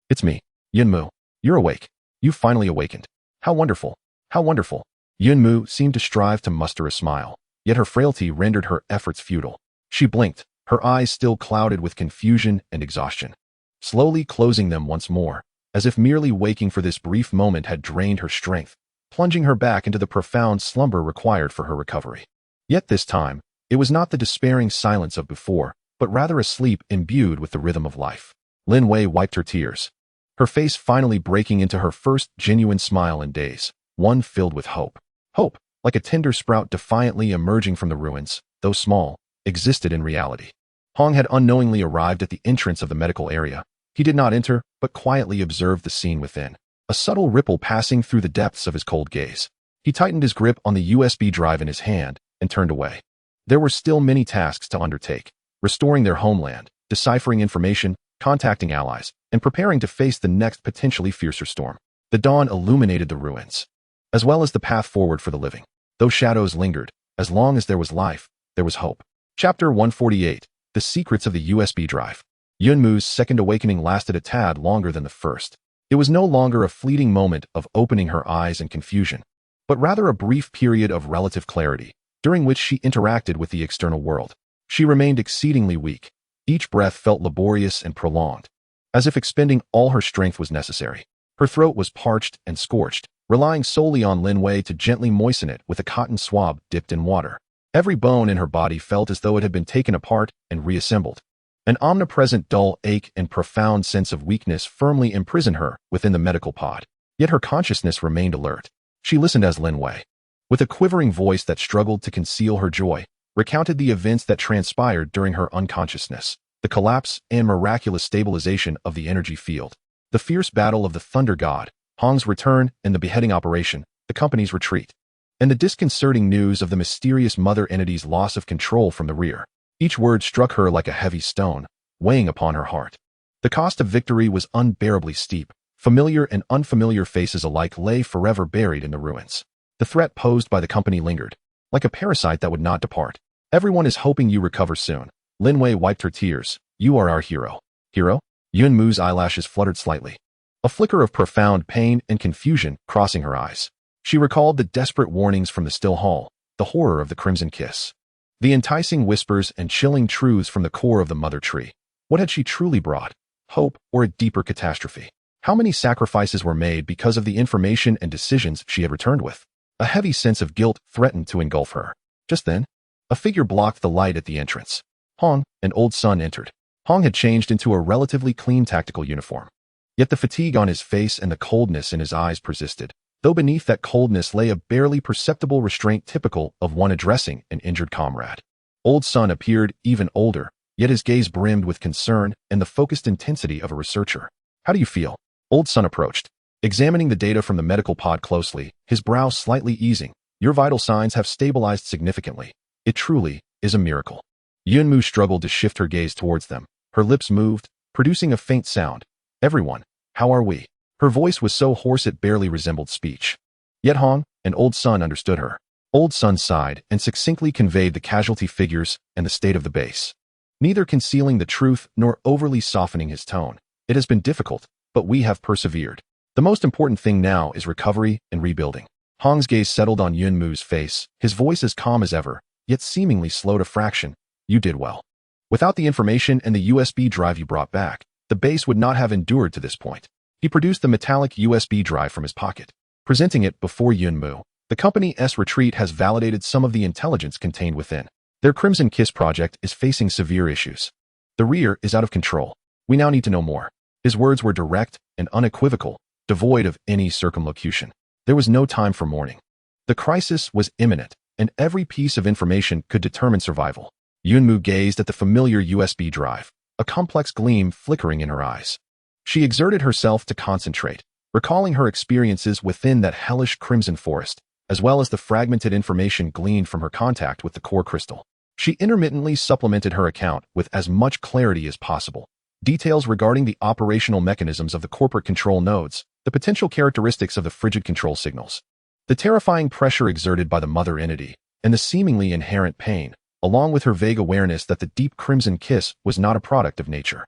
it's me, Yunmu. You're awake. You've finally awakened. How wonderful, how wonderful. Yunmu seemed to strive to muster a smile, yet her frailty rendered her efforts futile. She blinked, her eyes still clouded with confusion and exhaustion, slowly closing them once more, as if merely waking for this brief moment had drained her strength, plunging her back into the profound slumber required for her recovery. Yet this time, it was not the despairing silence of before, but rather a sleep imbued with the rhythm of life. Lin Wei wiped her tears, her face finally breaking into her first genuine smile in days, one filled with hope. Hope, like a tender sprout defiantly emerging from the ruins, though small, existed in reality. Hong had unknowingly arrived at the entrance of the medical area. He did not enter, but quietly observed the scene within, a subtle ripple passing through the depths of his cold gaze. He tightened his grip on the USB drive in his hand and turned away. There were still many tasks to undertake: restoring their homeland, deciphering information, contacting allies, and preparing to face the next potentially fiercer storm. The dawn illuminated the ruins, as well as the path forward for the living. Though shadows lingered, as long as there was life, there was hope. Chapter 148. The secrets of the USB drive. Yunmu's second awakening lasted a tad longer than the first. It was no longer a fleeting moment of opening her eyes and confusion, but rather a brief period of relative clarity, during which she interacted with the external world. She remained exceedingly weak. Each breath felt laborious and prolonged, as if expending all her strength was necessary. Her throat was parched and scorched, relying solely on Lin Wei to gently moisten it with a cotton swab dipped in water. Every bone in her body felt as though it had been taken apart and reassembled. An omnipresent dull ache and profound sense of weakness firmly imprisoned her within the medical pod. Yet her consciousness remained alert. She listened as Lin Wei, with a quivering voice that struggled to conceal her joy, recounted the events that transpired during her unconsciousness, the collapse and miraculous stabilization of the energy field, the fierce battle of the Thunder God, Hong's return and the beheading operation, the company's retreat, and the disconcerting news of the mysterious mother entity's loss of control from the rear. Each word struck her like a heavy stone, weighing upon her heart. The cost of victory was unbearably steep. Familiar and unfamiliar faces alike lay forever buried in the ruins. The threat posed by the company lingered, like a parasite that would not depart. Everyone is hoping you recover soon. Lin Wei wiped her tears. You are our hero. Hero? Yunmu's eyelashes fluttered slightly, a flicker of profound pain and confusion crossing her eyes. She recalled the desperate warnings from the still hall, the horror of the crimson kiss, the enticing whispers and chilling truths from the core of the mother tree. What had she truly brought? Hope or a deeper catastrophe? How many sacrifices were made because of the information and decisions she had returned with? A heavy sense of guilt threatened to engulf her. Just then, a figure blocked the light at the entrance. Hong, an old son, entered. Hong had changed into a relatively clean tactical uniform. Yet the fatigue on his face and the coldness in his eyes persisted, though beneath that coldness lay a barely perceptible restraint typical of one addressing an injured comrade. Old son appeared even older, yet his gaze brimmed with concern and the focused intensity of a researcher. How do you feel? Old son approached, examining the data from the medical pod closely, his brow slightly easing. Your vital signs have stabilized significantly. It truly is a miracle. Yunmu struggled to shift her gaze towards them. Her lips moved, producing a faint sound. Everyone, how are we? Her voice was so hoarse it barely resembled speech. Yet Hong, an old son, understood her. Old son sighed and succinctly conveyed the casualty figures and the state of the base, neither concealing the truth nor overly softening his tone. It has been difficult, but we have persevered. The most important thing now is recovery and rebuilding. Hong's gaze settled on Yunmu's face, his voice as calm as ever, yet seemingly slowed a fraction. You did well. Without the information and the USB drive you brought back, the base would not have endured to this point. He produced the metallic USB drive from his pocket, presenting it before Yunmu. The company's retreat has validated some of the intelligence contained within. Their Crimson Kiss project is facing severe issues. The rear is out of control. We now need to know more. His words were direct and unequivocal, devoid of any circumlocution. There was no time for mourning. The crisis was imminent, and every piece of information could determine survival. Yunmu gazed at the familiar USB drive, a complex gleam flickering in her eyes. She exerted herself to concentrate, recalling her experiences within that hellish crimson forest, as well as the fragmented information gleaned from her contact with the core crystal. She intermittently supplemented her account with as much clarity as possible. Details regarding the operational mechanisms of the corporate control nodes, the potential characteristics of the frigid control signals, the terrifying pressure exerted by the mother entity, and the seemingly inherent pain, along with her vague awareness that the deep crimson kiss was not a product of nature.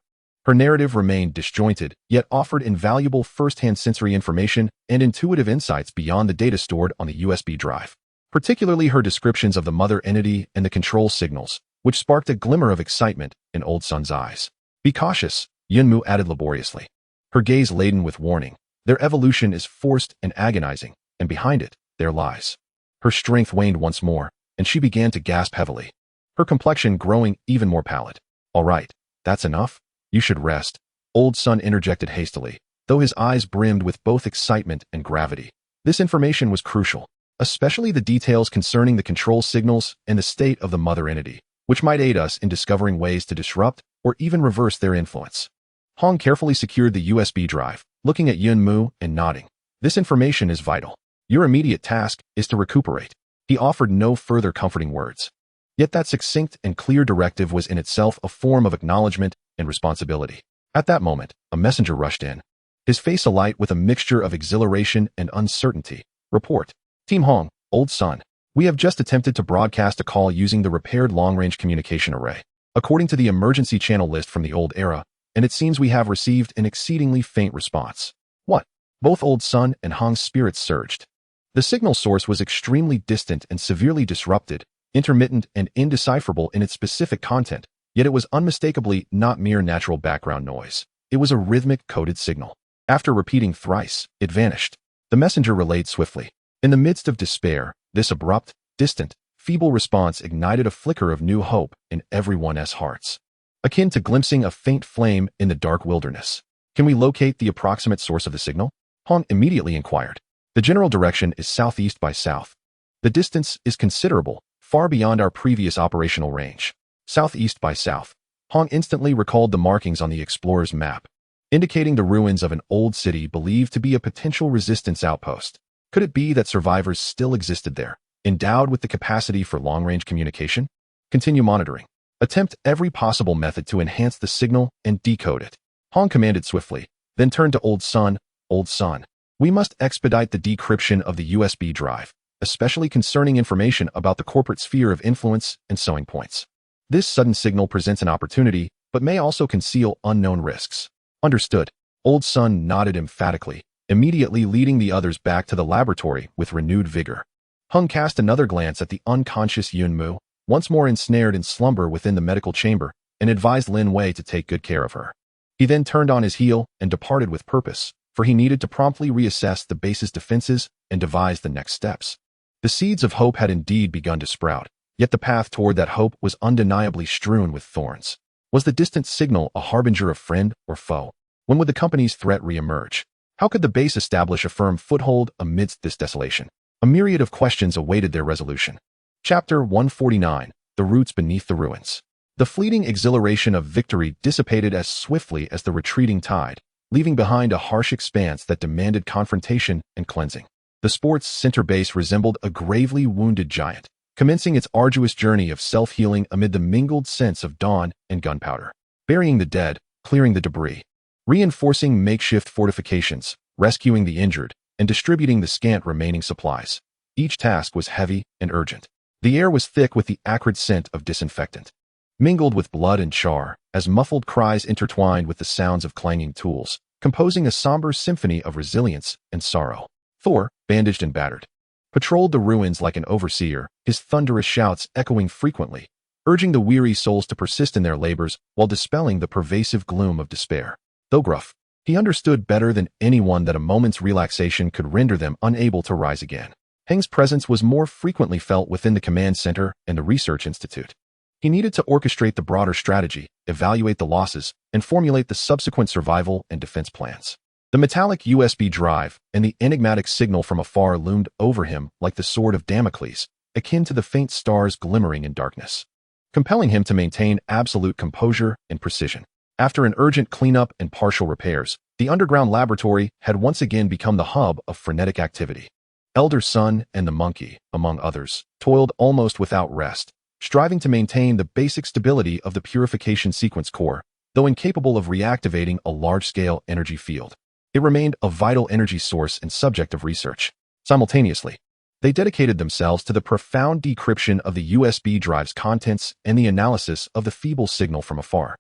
Her narrative remained disjointed, yet offered invaluable first-hand sensory information and intuitive insights beyond the data stored on the USB drive. Particularly her descriptions of the mother entity and the control signals, which sparked a glimmer of excitement in Old Son's eyes. Be cautious, Yunmu added laboriously, her gaze laden with warning. Their evolution is forced and agonizing, and behind it, there lies. Her strength waned once more, and she began to gasp heavily, her complexion growing even more pallid. All right, that's enough. You should rest, Old Son interjected hastily, though his eyes brimmed with both excitement and gravity. This information was crucial, especially the details concerning the control signals and the state of the mother entity, which might aid us in discovering ways to disrupt or even reverse their influence. Hong carefully secured the USB drive, looking at Yunmu and nodding. This information is vital. Your immediate task is to recuperate. He offered no further comforting words. Yet that succinct and clear directive was in itself a form of acknowledgement and responsibility. At that moment, a messenger rushed in, his face alight with a mixture of exhilaration and uncertainty. Report. Team Hong, Old Son. We have just attempted to broadcast a call using the repaired long-range communication array. according to the emergency channel list from the old era, and it seems we have received an exceedingly faint response. What? Both Old Sun and Hong's spirits surged. The signal source was extremely distant and severely disrupted, intermittent and indecipherable in its specific content, yet it was unmistakably not mere natural background noise. It was a rhythmic coded signal. After repeating thrice, it vanished. The messenger relayed swiftly. In the midst of despair, this abrupt, distant, feeble response ignited a flicker of new hope in everyone's hearts, akin to glimpsing a faint flame in the dark wilderness. Can we locate the approximate source of the signal? Hong immediately inquired. The general direction is southeast by south. The distance is considerable, far beyond our previous operational range. Southeast by south. Hong instantly recalled the markings on the explorer's map, indicating the ruins of an old city believed to be a potential resistance outpost. Could it be that survivors still existed there, endowed with the capacity for long-range communication? Continue monitoring. Attempt every possible method to enhance the signal and decode it. Hong commanded swiftly, then turned to Old Sun. Old Sun, we must expedite the decryption of the USB drive, especially concerning information about the corporate sphere of influence and sewing points. This sudden signal presents an opportunity, but may also conceal unknown risks. Understood. Old Sun nodded emphatically, immediately leading the others back to the laboratory with renewed vigor. Hung cast another glance at the unconscious Yun Mu, once more ensnared in slumber within the medical chamber, and advised Lin Wei to take good care of her. He then turned on his heel and departed with purpose, for he needed to promptly reassess the base's defenses and devise the next steps. The seeds of hope had indeed begun to sprout, yet the path toward that hope was undeniably strewn with thorns. Was the distant signal a harbinger of friend or foe? When would the company's threat re-emerge? How could the base establish a firm foothold amidst this desolation? A myriad of questions awaited their resolution. Chapter 149, The Roots Beneath the Ruins. The fleeting exhilaration of victory dissipated as swiftly as the retreating tide, leaving behind a harsh expanse that demanded confrontation and cleansing. The sport's center base resembled a gravely wounded giant, commencing its arduous journey of self-healing amid the mingled scents of dawn and gunpowder, burying the dead, clearing the debris, reinforcing makeshift fortifications, rescuing the injured, and distributing the scant remaining supplies. Each task was heavy and urgent. The air was thick with the acrid scent of disinfectant, mingled with blood and char, as muffled cries intertwined with the sounds of clanging tools, composing a somber symphony of resilience and sorrow. Thor, bandaged and battered, patrolled the ruins like an overseer, his thunderous shouts echoing frequently, urging the weary souls to persist in their labors while dispelling the pervasive gloom of despair. Though gruff, he understood better than anyone that a moment's relaxation could render them unable to rise again. Heng's presence was more frequently felt within the command center and the research institute. He needed to orchestrate the broader strategy, evaluate the losses, and formulate the subsequent survival and defense plans. The metallic USB drive and the enigmatic signal from afar loomed over him like the sword of Damocles, akin to the faint stars glimmering in darkness, compelling him to maintain absolute composure and precision. After an urgent cleanup and partial repairs, the underground laboratory had once again become the hub of frenetic activity. Elder Sun and the monkey, among others, toiled almost without rest, striving to maintain the basic stability of the purification sequence core, though incapable of reactivating a large-scale energy field. It remained a vital energy source and subject of research. Simultaneously, they dedicated themselves to the profound decryption of the USB drive's contents and the analysis of the feeble signal from afar.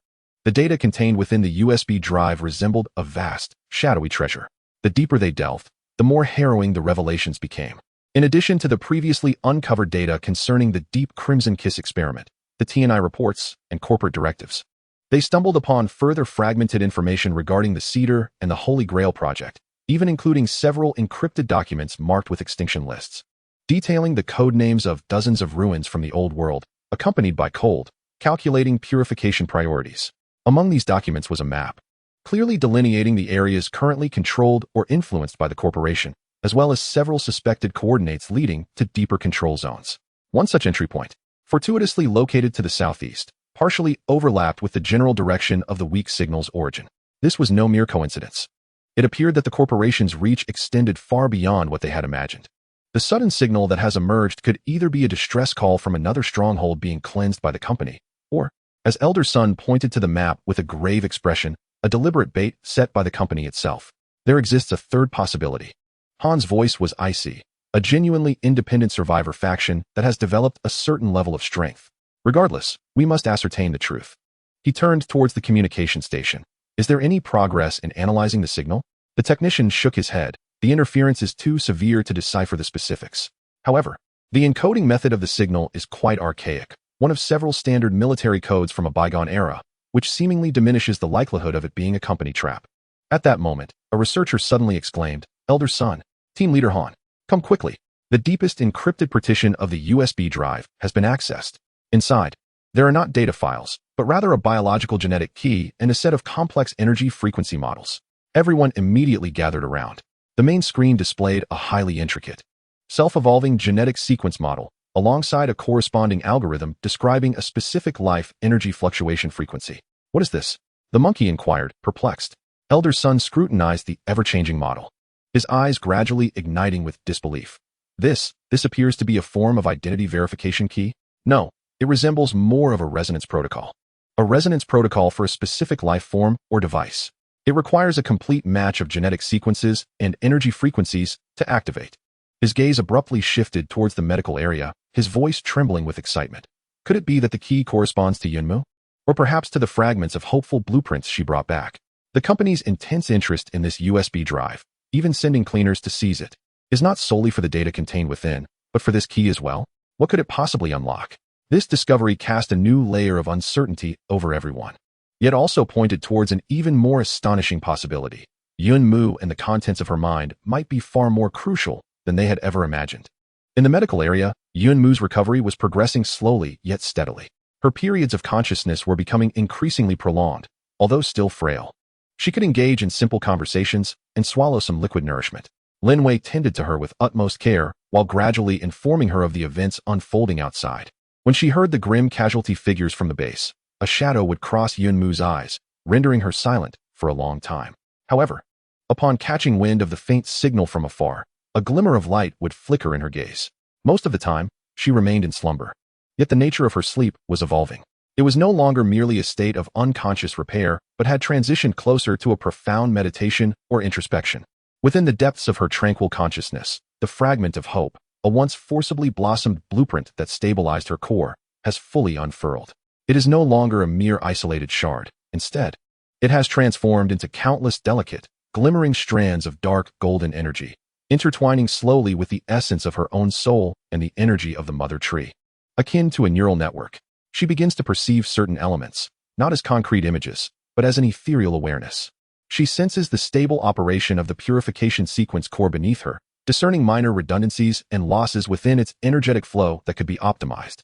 The data contained within the USB drive resembled a vast, shadowy treasure. The deeper they delved, the more harrowing the revelations became. In addition to the previously uncovered data concerning the Deep Crimson Kiss experiment, the TNI reports, and corporate directives, they stumbled upon further fragmented information regarding the Cedar and the Holy Grail project, even including several encrypted documents marked with extinction lists, detailing the code names of dozens of ruins from the old world, accompanied by cold, calculating purification priorities. Among these documents was a map, clearly delineating the areas currently controlled or influenced by the corporation, as well as several suspected coordinates leading to deeper control zones. One such entry point, fortuitously located to the southeast, partially overlapped with the general direction of the weak signal's origin. This was no mere coincidence. It appeared that the corporation's reach extended far beyond what they had imagined. The sudden signal that has emerged could either be a distress call from another stronghold being cleansed by the company, or, as Elder Sun pointed to the map with a grave expression, a deliberate bait set by the company itself. There exists a third possibility. Han's voice was icy, a genuinely independent survivor faction that has developed a certain level of strength, Regardless, we must ascertain the truth. He turned towards the communication station. Is there any progress in analyzing the signal? The technician shook his head. The interference is too severe to decipher the specifics. However, the encoding method of the signal is quite archaic, one of several standard military codes from a bygone era, which seemingly diminishes the likelihood of it being a company trap. At that moment, a researcher suddenly exclaimed, Elder Son, Team Leader Han, come quickly. The deepest encrypted partition of the USB drive has been accessed. Inside, there are not data files, but rather a biological genetic key and a set of complex energy frequency models. Everyone immediately gathered around. The main screen displayed a highly intricate, self-evolving genetic sequence model, alongside a corresponding algorithm describing a specific life energy fluctuation frequency. What is this? The monkey inquired, perplexed. Elder Son scrutinized the ever-changing model, his eyes gradually igniting with disbelief. This appears to be a form of identity verification key? No, it resembles more of a resonance protocol. A resonance protocol for a specific life form or device. It requires a complete match of genetic sequences and energy frequencies to activate. His gaze abruptly shifted towards the medical area, his voice trembling with excitement. Could it be that the key corresponds to Yunmu? Or perhaps to the fragments of hopeful blueprints she brought back? The company's intense interest in this USB drive, even sending cleaners to seize it, is not solely for the data contained within, but for this key as well? What could it possibly unlock? This discovery cast a new layer of uncertainty over everyone, yet also pointed towards an even more astonishing possibility. Yunmu and the contents of her mind might be far more crucial than they had ever imagined. In the medical area, Yunmu's recovery was progressing slowly yet steadily. Her periods of consciousness were becoming increasingly prolonged, although still frail. She could engage in simple conversations and swallow some liquid nourishment. Lin Wei tended to her with utmost care while gradually informing her of the events unfolding outside. When she heard the grim casualty figures from the base, a shadow would cross Yunmu's eyes, rendering her silent for a long time. However, upon catching wind of the faint signal from afar, a glimmer of light would flicker in her gaze. Most of the time, she remained in slumber. Yet the nature of her sleep was evolving. It was no longer merely a state of unconscious repair, but had transitioned closer to a profound meditation or introspection. Within the depths of her tranquil consciousness, the fragment of hope, a once forcibly blossomed blueprint that stabilized her core, has fully unfurled. It is no longer a mere isolated shard. Instead, it has transformed into countless delicate, glimmering strands of dark golden energy, intertwining slowly with the essence of her own soul and the energy of the mother tree. Akin to a neural network, she begins to perceive certain elements, not as concrete images, but as an ethereal awareness. She senses the stable operation of the purification sequence core beneath her, discerning minor redundancies and losses within its energetic flow that could be optimized.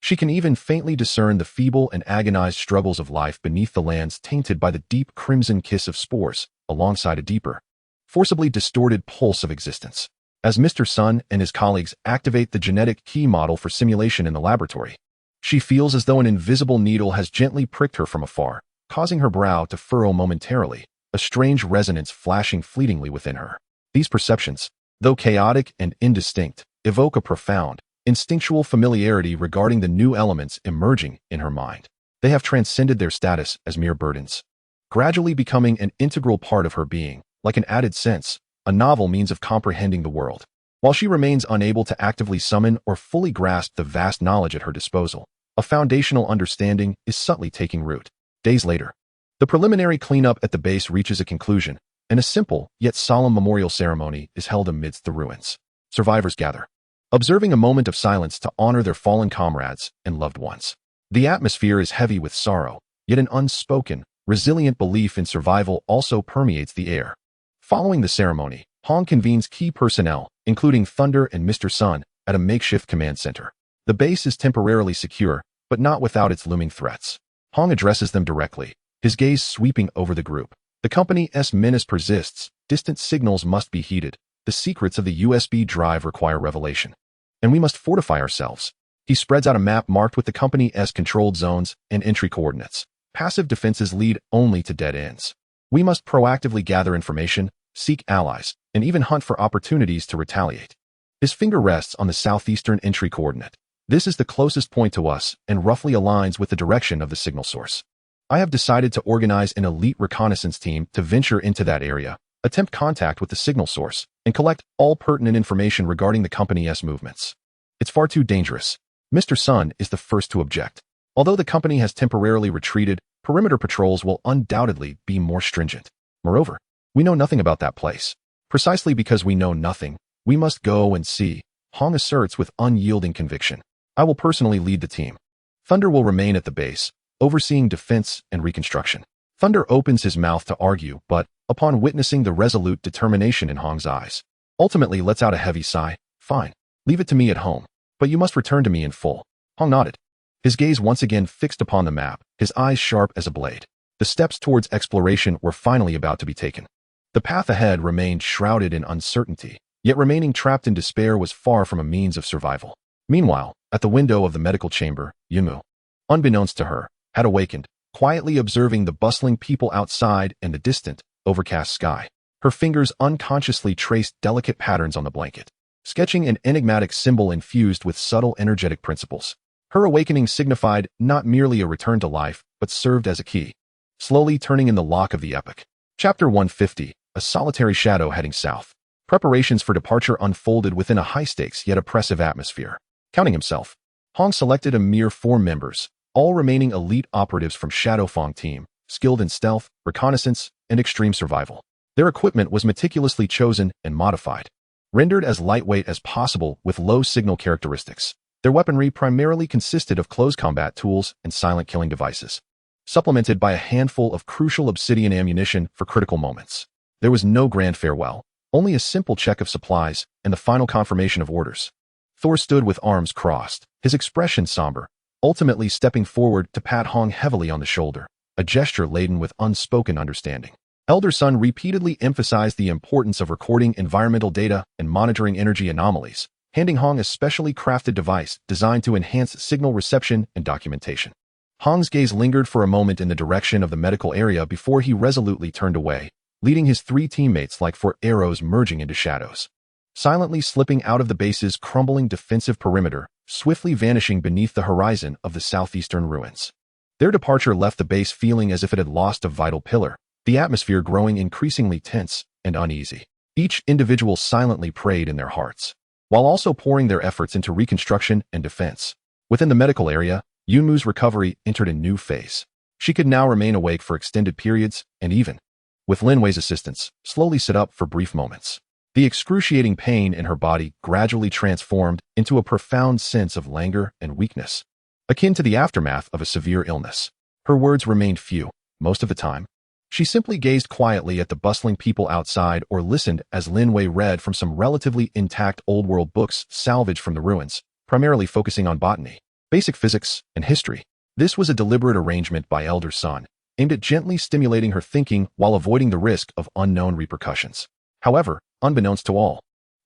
She can even faintly discern the feeble and agonized struggles of life beneath the lands tainted by the deep crimson kiss of spores, alongside a deeper, forcibly distorted pulse of existence. As Mr. Sun and his colleagues activate the genetic key model for simulation in the laboratory, she feels as though an invisible needle has gently pricked her from afar, causing her brow to furrow momentarily, a strange resonance flashing fleetingly within her. These perceptions, though chaotic and indistinct, evoke a profound, instinctual familiarity regarding the new elements emerging in her mind. They have transcended their status as mere burdens, gradually becoming an integral part of her being, like an added sense, a novel means of comprehending the world. While she remains unable to actively summon or fully grasp the vast knowledge at her disposal, a foundational understanding is subtly taking root. Days later, the preliminary cleanup at the base reaches a conclusion, and a simple yet solemn memorial ceremony is held amidst the ruins. Survivors gather, observing a moment of silence to honor their fallen comrades and loved ones. The atmosphere is heavy with sorrow, yet an unspoken, resilient belief in survival also permeates the air. Following the ceremony, Hong convenes key personnel, including Thunder and Mr. Sun, at a makeshift command center. The base is temporarily secure, but not without its looming threats. Hong addresses them directly, his gaze sweeping over the group. The company's menace persists, distant signals must be heeded, the secrets of the USB drive require revelation. And we must fortify ourselves. He spreads out a map marked with the company's controlled zones and entry coordinates. Passive defenses lead only to dead ends. We must proactively gather information, seek allies, and even hunt for opportunities to retaliate. His finger rests on the southeastern entry coordinate. This is the closest point to us and roughly aligns with the direction of the signal source. I have decided to organize an elite reconnaissance team to venture into that area, attempt contact with the signal source, and collect all pertinent information regarding the company's movements. It's far too dangerous. Mr. Sun is the first to object. Although the company has temporarily retreated, perimeter patrols will undoubtedly be more stringent. Moreover, we know nothing about that place. Precisely because we know nothing, we must go and see, Hong asserts with unyielding conviction. I will personally lead the team. Thunder will remain at the base, overseeing defense and reconstruction. Thunder opens his mouth to argue, but, upon witnessing the resolute determination in Hong's eyes, ultimately lets out a heavy sigh. Fine. Leave it to me at home. But you must return to me in full. Hong nodded. His gaze once again fixed upon the map, his eyes sharp as a blade. The steps towards exploration were finally about to be taken. The path ahead remained shrouded in uncertainty, yet remaining trapped in despair was far from a means of survival. Meanwhile, at the window of the medical chamber, Yunmu, unbeknownst to her, had awakened, quietly observing the bustling people outside and the distant, overcast sky. Her fingers unconsciously traced delicate patterns on the blanket, sketching an enigmatic symbol infused with subtle energetic principles. Her awakening signified not merely a return to life, but served as a key, slowly turning in the lock of the epic. Chapter 150, A Solitary Shadow Heading South. Preparations for departure unfolded within a high-stakes yet oppressive atmosphere. Counting himself, Hong selected a mere 4 members, all remaining elite operatives from Shadowfang team, skilled in stealth, reconnaissance, and extreme survival. Their equipment was meticulously chosen and modified, rendered as lightweight as possible with low signal characteristics. Their weaponry primarily consisted of close combat tools and silent killing devices, supplemented by a handful of crucial obsidian ammunition for critical moments. There was no grand farewell, only a simple check of supplies and the final confirmation of orders. Thor stood with arms crossed, his expression somber, ultimately stepping forward to pat Hong heavily on the shoulder, a gesture laden with unspoken understanding. Elder Sun repeatedly emphasized the importance of recording environmental data and monitoring energy anomalies, handing Hong a specially crafted device designed to enhance signal reception and documentation. Hong's gaze lingered for a moment in the direction of the medical area before he resolutely turned away, leading his 3 teammates like 4 arrows merging into shadows. Silently slipping out of the base's crumbling defensive perimeter, swiftly vanishing beneath the horizon of the southeastern ruins. Their departure left the base feeling as if it had lost a vital pillar, the atmosphere growing increasingly tense and uneasy. Each individual silently prayed in their hearts, while also pouring their efforts into reconstruction and defense. Within the medical area, Yunmu's recovery entered a new phase. She could now remain awake for extended periods and even, with Lin Wei's assistance, slowly sit up for brief moments. The excruciating pain in her body gradually transformed into a profound sense of languor and weakness, akin to the aftermath of a severe illness. Her words remained few, most of the time. She simply gazed quietly at the bustling people outside or listened as Lin Wei read from some relatively intact old-world books salvaged from the ruins, primarily focusing on botany, basic physics, and history. This was a deliberate arrangement by Elder Sun, aimed at gently stimulating her thinking while avoiding the risk of unknown repercussions. However, unbeknownst to all,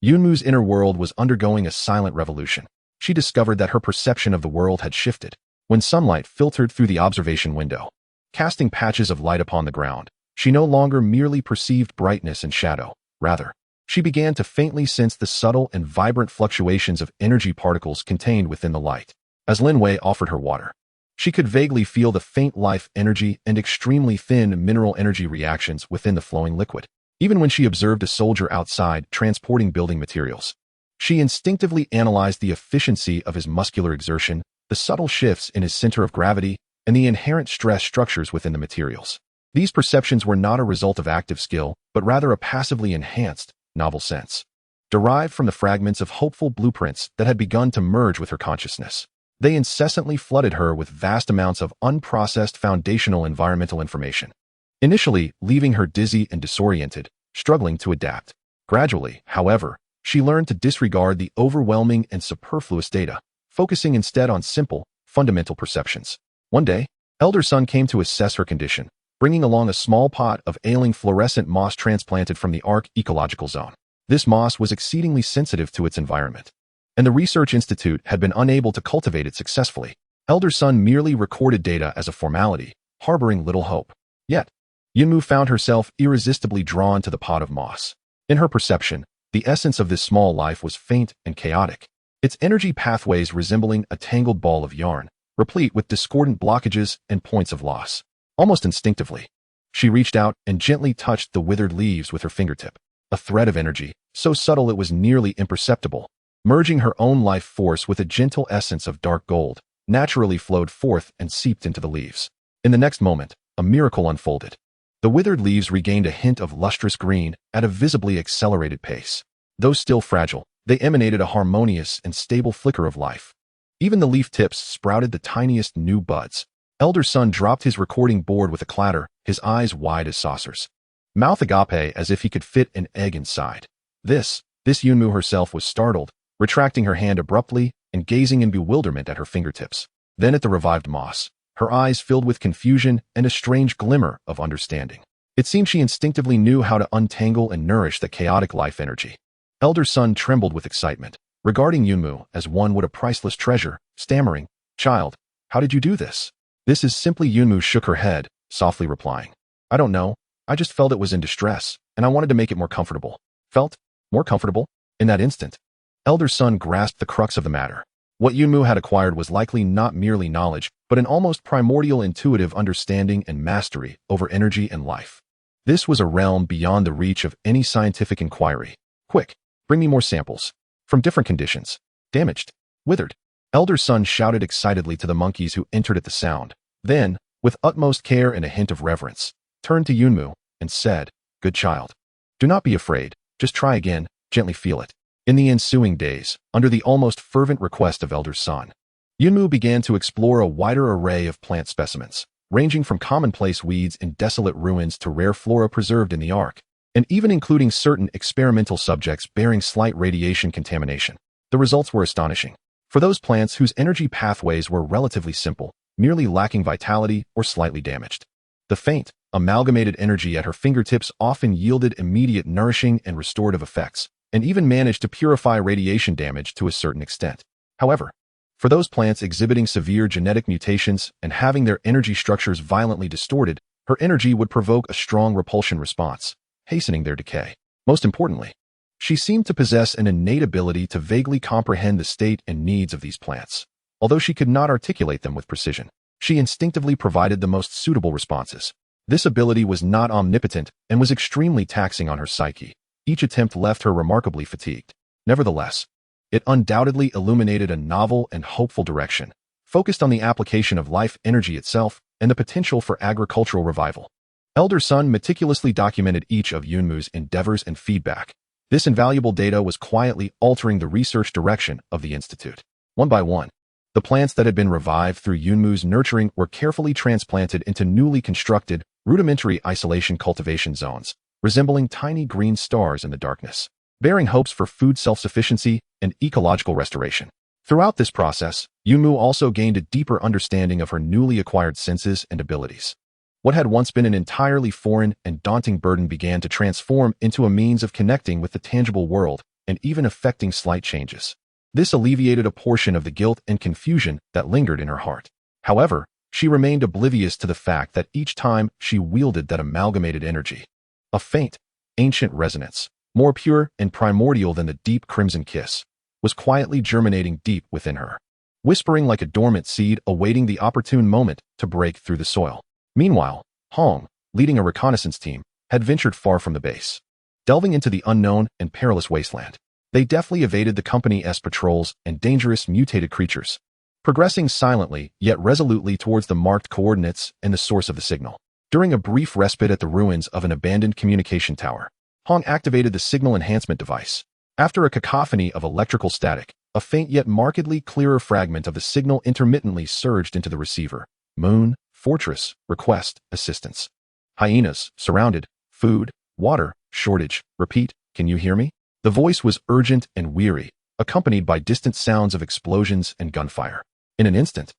Yunmu's inner world was undergoing a silent revolution. She discovered that her perception of the world had shifted. When sunlight filtered through the observation window, casting patches of light upon the ground, she no longer merely perceived brightness and shadow. Rather, she began to faintly sense the subtle and vibrant fluctuations of energy particles contained within the light. As Lin Wei offered her water, she could vaguely feel the faint life energy and extremely thin mineral energy reactions within the flowing liquid. Even when she observed a soldier outside transporting building materials, she instinctively analyzed the efficiency of his muscular exertion, the subtle shifts in his center of gravity, and the inherent stress structures within the materials. These perceptions were not a result of active skill, but rather a passively enhanced, novel sense, derived from the fragments of hopeful blueprints that had begun to merge with her consciousness. They incessantly flooded her with vast amounts of unprocessed foundational environmental information, initially leaving her dizzy and disoriented, struggling to adapt. Gradually, however, she learned to disregard the overwhelming and superfluous data, focusing instead on simple, fundamental perceptions. One day, Elder Sun came to assess her condition, bringing along a small pot of ailing fluorescent moss transplanted from the Ark ecological zone. This moss was exceedingly sensitive to its environment, and the Research Institute had been unable to cultivate it successfully. Elder Sun merely recorded data as a formality, harboring little hope. Yet, Yunmu found herself irresistibly drawn to the pot of moss. In her perception, the essence of this small life was faint and chaotic, its energy pathways resembling a tangled ball of yarn, replete with discordant blockages and points of loss. Almost instinctively, she reached out and gently touched the withered leaves with her fingertip. A thread of energy, so subtle it was nearly imperceptible, merging her own life force with a gentle essence of dark gold, naturally flowed forth and seeped into the leaves. In the next moment, a miracle unfolded. The withered leaves regained a hint of lustrous green at a visibly accelerated pace. Though still fragile, they emanated a harmonious and stable flicker of life. Even the leaf tips sprouted the tiniest new buds. Elder Sun dropped his recording board with a clatter, his eyes wide as saucers. Mouth agape as if he could fit an egg inside. This Yunmu herself was startled, retracting her hand abruptly and gazing in bewilderment at her fingertips. Then at the revived moss, her eyes filled with confusion and a strange glimmer of understanding. It seemed she instinctively knew how to untangle and nourish the chaotic life energy. Elder Sun trembled with excitement, regarding Yunmu as one would a priceless treasure, stammering, "Child, how did you do this?" "This is simply." Yunmu shook her head, softly replying. "I don't know. I just felt it was in distress, and I wanted to make it more comfortable." "Felt? More comfortable?" In that instant, Elder Sun grasped the crux of the matter. What Yunmu had acquired was likely not merely knowledge, but an almost primordial intuitive understanding and mastery over energy and life. This was a realm beyond the reach of any scientific inquiry. "Quick, bring me more samples. From different conditions. Damaged. Withered." Elder Sun shouted excitedly to the monkeys who entered at the sound. Then, with utmost care and a hint of reverence, turned to Yunmu and said, "Good child. Do not be afraid. Just try again, gently feel it." In the ensuing days, under the almost fervent request of Elder Sun, Yunmu began to explore a wider array of plant specimens, ranging from commonplace weeds in desolate ruins to rare flora preserved in the Ark, and even including certain experimental subjects bearing slight radiation contamination. The results were astonishing. For those plants whose energy pathways were relatively simple, merely lacking vitality or slightly damaged, the faint, amalgamated energy at her fingertips often yielded immediate nourishing and restorative effects, and even managed to purify radiation damage to a certain extent. However, for those plants exhibiting severe genetic mutations and having their energy structures violently distorted, her energy would provoke a strong repulsion response, hastening their decay. Most importantly, she seemed to possess an innate ability to vaguely comprehend the state and needs of these plants. Although she could not articulate them with precision, she instinctively provided the most suitable responses. This ability was not omnipotent and was extremely taxing on her psyche. Each attempt left her remarkably fatigued. Nevertheless, it undoubtedly illuminated a novel and hopeful direction, focused on the application of life energy itself and the potential for agricultural revival. Elder Sun meticulously documented each of Yunmu's endeavors and feedback. This invaluable data was quietly altering the research direction of the Institute. One by one, the plants that had been revived through Yunmu's nurturing were carefully transplanted into newly constructed, rudimentary isolation cultivation zones, resembling tiny green stars in the darkness, bearing hopes for food self-sufficiency and ecological restoration. Throughout this process, Yunmu also gained a deeper understanding of her newly acquired senses and abilities. What had once been an entirely foreign and daunting burden began to transform into a means of connecting with the tangible world and even effecting slight changes. This alleviated a portion of the guilt and confusion that lingered in her heart. However, she remained oblivious to the fact that each time she wielded that amalgamated energy, a faint, ancient resonance, more pure and primordial than the deep crimson kiss, was quietly germinating deep within her, whispering like a dormant seed awaiting the opportune moment to break through the soil. Meanwhile, Hong, leading a reconnaissance team, had ventured far from the base, delving into the unknown and perilous wasteland. They deftly evaded the Company's patrols and dangerous mutated creatures, progressing silently yet resolutely towards the marked coordinates and the source of the signal. During a brief respite at the ruins of an abandoned communication tower, Hong activated the signal enhancement device. After a cacophony of electrical static, a faint yet markedly clearer fragment of the signal intermittently surged into the receiver. "Moon, fortress, request, assistance. Hyenas, surrounded, food, water, shortage. Repeat, can you hear me?" The voice was urgent and weary, accompanied by distant sounds of explosions and gunfire. In an instant,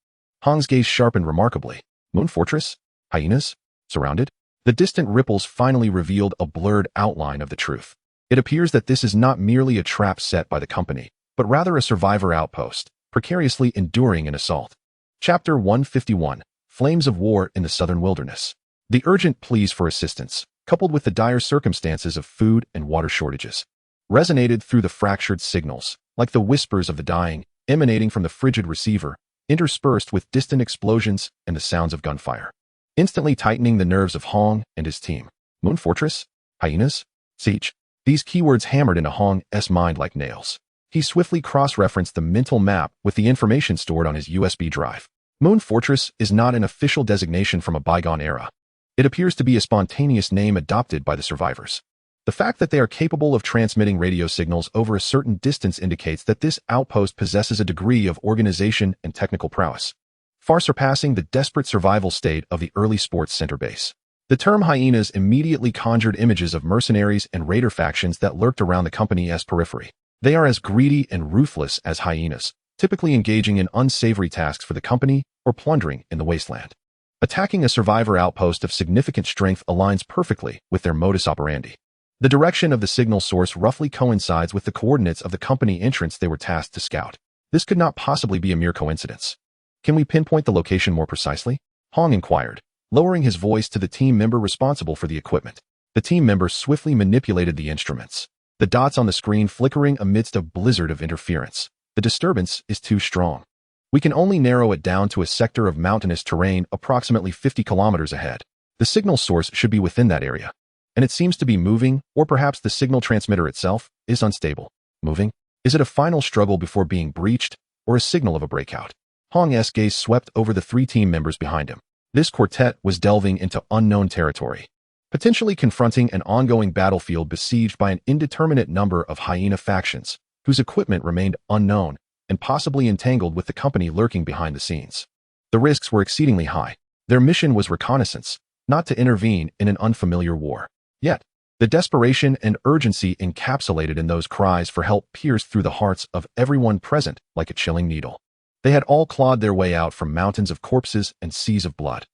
Hong's gaze sharpened remarkably. "Moon fortress? Hyenas? Surrounded?" The distant ripples finally revealed a blurred outline of the truth. It appears that this is not merely a trap set by the Company, but rather a survivor outpost, precariously enduring an assault. Chapter 151, Flames of War in the Southern Wilderness. The urgent pleas for assistance, coupled with the dire circumstances of food and water shortages, resonated through the fractured signals, like the whispers of the dying, emanating from the frigid receiver, interspersed with distant explosions and the sounds of gunfire, instantly tightening the nerves of Hong and his team. Moon fortress? Hyenas? Siege? These keywords hammered into Hong's mind like nails. He swiftly cross-referenced the mental map with the information stored on his USB drive. Moon Fortress is not an official designation from a bygone era. It appears to be a spontaneous name adopted by the survivors. The fact that they are capable of transmitting radio signals over a certain distance indicates that this outpost possesses a degree of organization and technical prowess, far surpassing the desperate survival state of the early sports center base. The term hyenas immediately conjured images of mercenaries and raider factions that lurked around the company's periphery. They are as greedy and ruthless as hyenas, typically engaging in unsavory tasks for the company or plundering in the wasteland. Attacking a survivor outpost of significant strength aligns perfectly with their modus operandi. The direction of the signal source roughly coincides with the coordinates of the company entrance they were tasked to scout. This could not possibly be a mere coincidence. Can we pinpoint the location more precisely? Hong inquired, lowering his voice to the team member responsible for the equipment. The team member swiftly manipulated the instruments, the dots on the screen flickering amidst a blizzard of interference. The disturbance is too strong. We can only narrow it down to a sector of mountainous terrain approximately 50 kilometers ahead. The signal source should be within that area, and it seems to be moving, or perhaps the signal transmitter itself is unstable. Moving? Is it a final struggle before being breached, or a signal of a breakout? Hong's gaze swept over the three team members behind him. This quartet was delving into unknown territory, potentially confronting an ongoing battlefield besieged by an indeterminate number of hyena factions, whose equipment remained unknown and possibly entangled with the company lurking behind the scenes. The risks were exceedingly high. Their mission was reconnaissance, not to intervene in an unfamiliar war. Yet, the desperation and urgency encapsulated in those cries for help pierced through the hearts of everyone present like a chilling needle. They had all clawed their way out from mountains of corpses and seas of blood.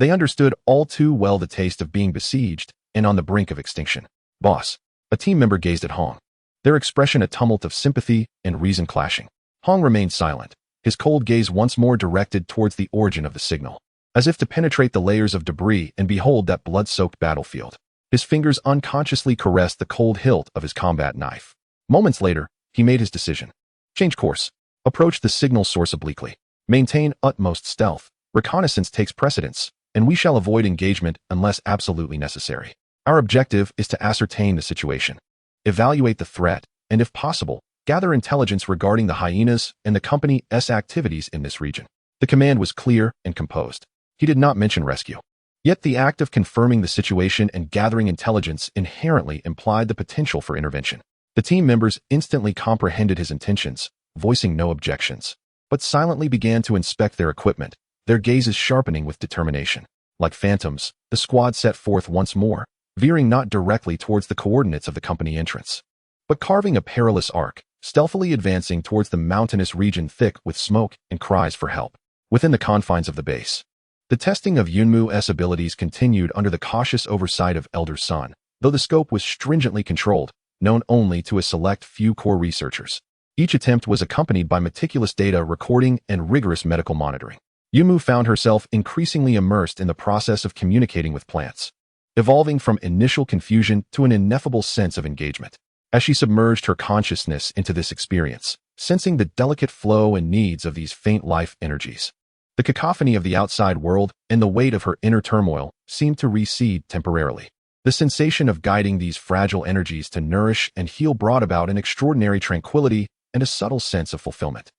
They understood all too well the taste of being besieged and on the brink of extinction. Boss, a team member gazed at Hong, their expression a tumult of sympathy and reason clashing. Hong remained silent, his cold gaze once more directed towards the origin of the signal, as if to penetrate the layers of debris and behold that blood-soaked battlefield. His fingers unconsciously caressed the cold hilt of his combat knife. Moments later, he made his decision. Change course. Approach the signal source obliquely. Maintain utmost stealth. Reconnaissance takes precedence, and we shall avoid engagement unless absolutely necessary. Our objective is to ascertain the situation, evaluate the threat, and if possible, gather intelligence regarding the hyenas and the company's activities in this region. The command was clear and composed. He did not mention rescue. Yet the act of confirming the situation and gathering intelligence inherently implied the potential for intervention. The team members instantly comprehended his intentions, voicing no objections, but silently began to inspect their equipment, their gazes sharpening with determination. Like phantoms, the squad set forth once more, veering not directly towards the coordinates of the company entrance, but carving a perilous arc, stealthily advancing towards the mountainous region thick with smoke and cries for help. Within the confines of the base, the testing of Yunmu's abilities continued under the cautious oversight of Elder Sun, though the scope was stringently controlled, known only to a select few core researchers. Each attempt was accompanied by meticulous data recording and rigorous medical monitoring. Yunmu found herself increasingly immersed in the process of communicating with plants, evolving from initial confusion to an ineffable sense of engagement. As she submerged her consciousness into this experience, sensing the delicate flow and needs of these faint life energies, the cacophony of the outside world and the weight of her inner turmoil seemed to recede temporarily. The sensation of guiding these fragile energies to nourish and heal brought about an extraordinary tranquility and a subtle sense of fulfillment.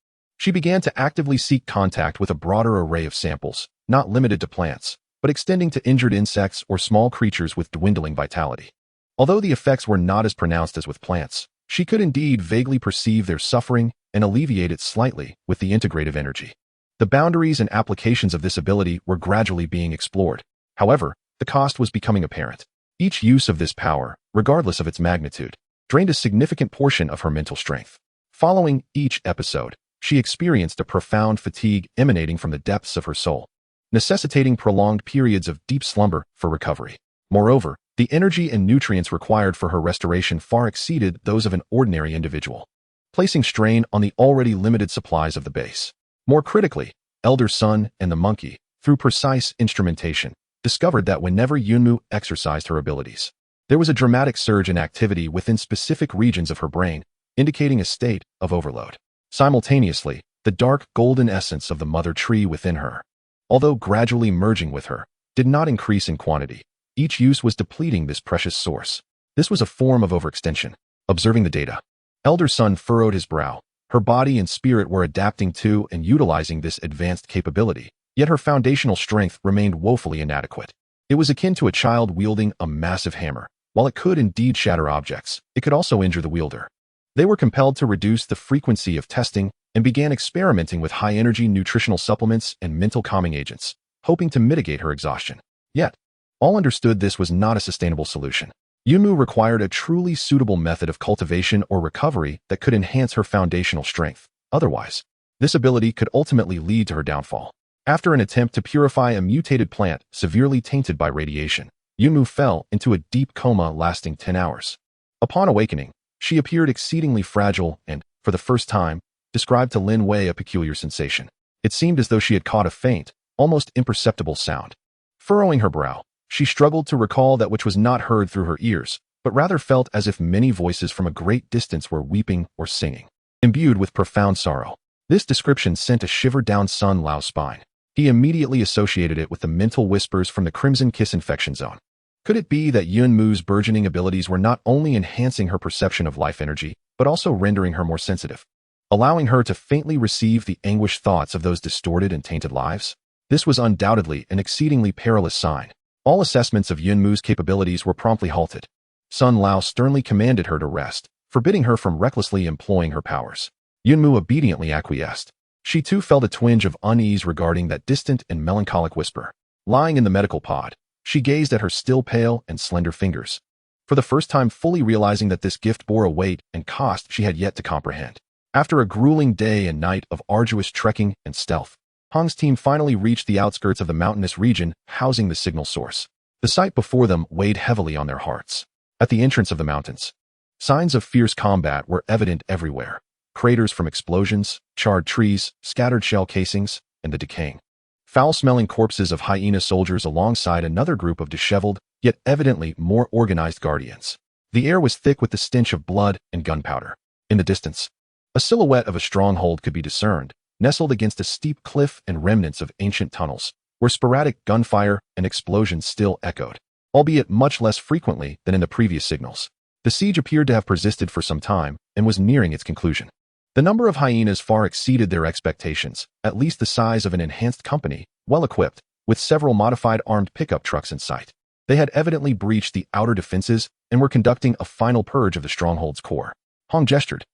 She began to actively seek contact with a broader array of samples, not limited to plants, but extending to injured insects or small creatures with dwindling vitality. Although the effects were not as pronounced as with plants, she could indeed vaguely perceive their suffering and alleviate it slightly with the integrative energy. The boundaries and applications of this ability were gradually being explored. However, the cost was becoming apparent. Each use of this power, regardless of its magnitude, drained a significant portion of her mental strength. Following each episode, she experienced a profound fatigue emanating from the depths of her soul, necessitating prolonged periods of deep slumber for recovery. Moreover, the energy and nutrients required for her restoration far exceeded those of an ordinary individual, placing strain on the already limited supplies of the base. More critically, Elder Sun and the monkey, through precise instrumentation, discovered that whenever Yunmu exercised her abilities, there was a dramatic surge in activity within specific regions of her brain, indicating a state of overload. Simultaneously, the dark golden essence of the mother tree within her, although gradually merging with her, did not increase in quantity. Each use was depleting this precious source. This was a form of overextension. Observing the data, Elder Sun furrowed his brow. Her body and spirit were adapting to and utilizing this advanced capability, yet her foundational strength remained woefully inadequate. It was akin to a child wielding a massive hammer. While it could indeed shatter objects, it could also injure the wielder. They were compelled to reduce the frequency of testing and began experimenting with high-energy nutritional supplements and mental calming agents, hoping to mitigate her exhaustion. Yet, all understood this was not a sustainable solution. Yunmu required a truly suitable method of cultivation or recovery that could enhance her foundational strength. Otherwise, this ability could ultimately lead to her downfall. After an attempt to purify a mutated plant severely tainted by radiation, Yunmu fell into a deep coma lasting 10 hours. Upon awakening, she appeared exceedingly fragile and, for the first time, described to Lin Wei a peculiar sensation. It seemed as though she had caught a faint, almost imperceptible sound. Furrowing her brow, she struggled to recall that which was not heard through her ears, but rather felt as if many voices from a great distance were weeping or singing. Imbued with profound sorrow, this description sent a shiver down Sun Lao's spine. He immediately associated it with the mental whispers from the Crimson Kiss infection zone. Could it be that Yunmu's burgeoning abilities were not only enhancing her perception of life energy, but also rendering her more sensitive, allowing her to faintly receive the anguished thoughts of those distorted and tainted lives? This was undoubtedly an exceedingly perilous sign. All assessments of Yunmu's capabilities were promptly halted. Sun Lao sternly commanded her to rest, forbidding her from recklessly employing her powers. Yunmu obediently acquiesced. She too felt a twinge of unease regarding that distant and melancholic whisper. Lying in the medical pod, she gazed at her still pale and slender fingers, for the first time fully realizing that this gift bore a weight and cost she had yet to comprehend. After a grueling day and night of arduous trekking and stealth, Hong's team finally reached the outskirts of the mountainous region housing the signal source. The sight before them weighed heavily on their hearts. At the entrance of the mountains, signs of fierce combat were evident everywhere. Craters from explosions, charred trees, scattered shell casings, and the decaying, foul-smelling corpses of hyena soldiers alongside another group of disheveled, yet evidently more organized guardians. The air was thick with the stench of blood and gunpowder. In the distance, a silhouette of a stronghold could be discerned, nestled against a steep cliff and remnants of ancient tunnels, where sporadic gunfire and explosions still echoed, albeit much less frequently than in the previous signals. The siege appeared to have persisted for some time and was nearing its conclusion. The number of hyenas far exceeded their expectations, at least the size of an enhanced company, well-equipped, with several modified armed pickup trucks in sight. They had evidently breached the outer defenses and were conducting a final purge of the stronghold's core. Hong gestured,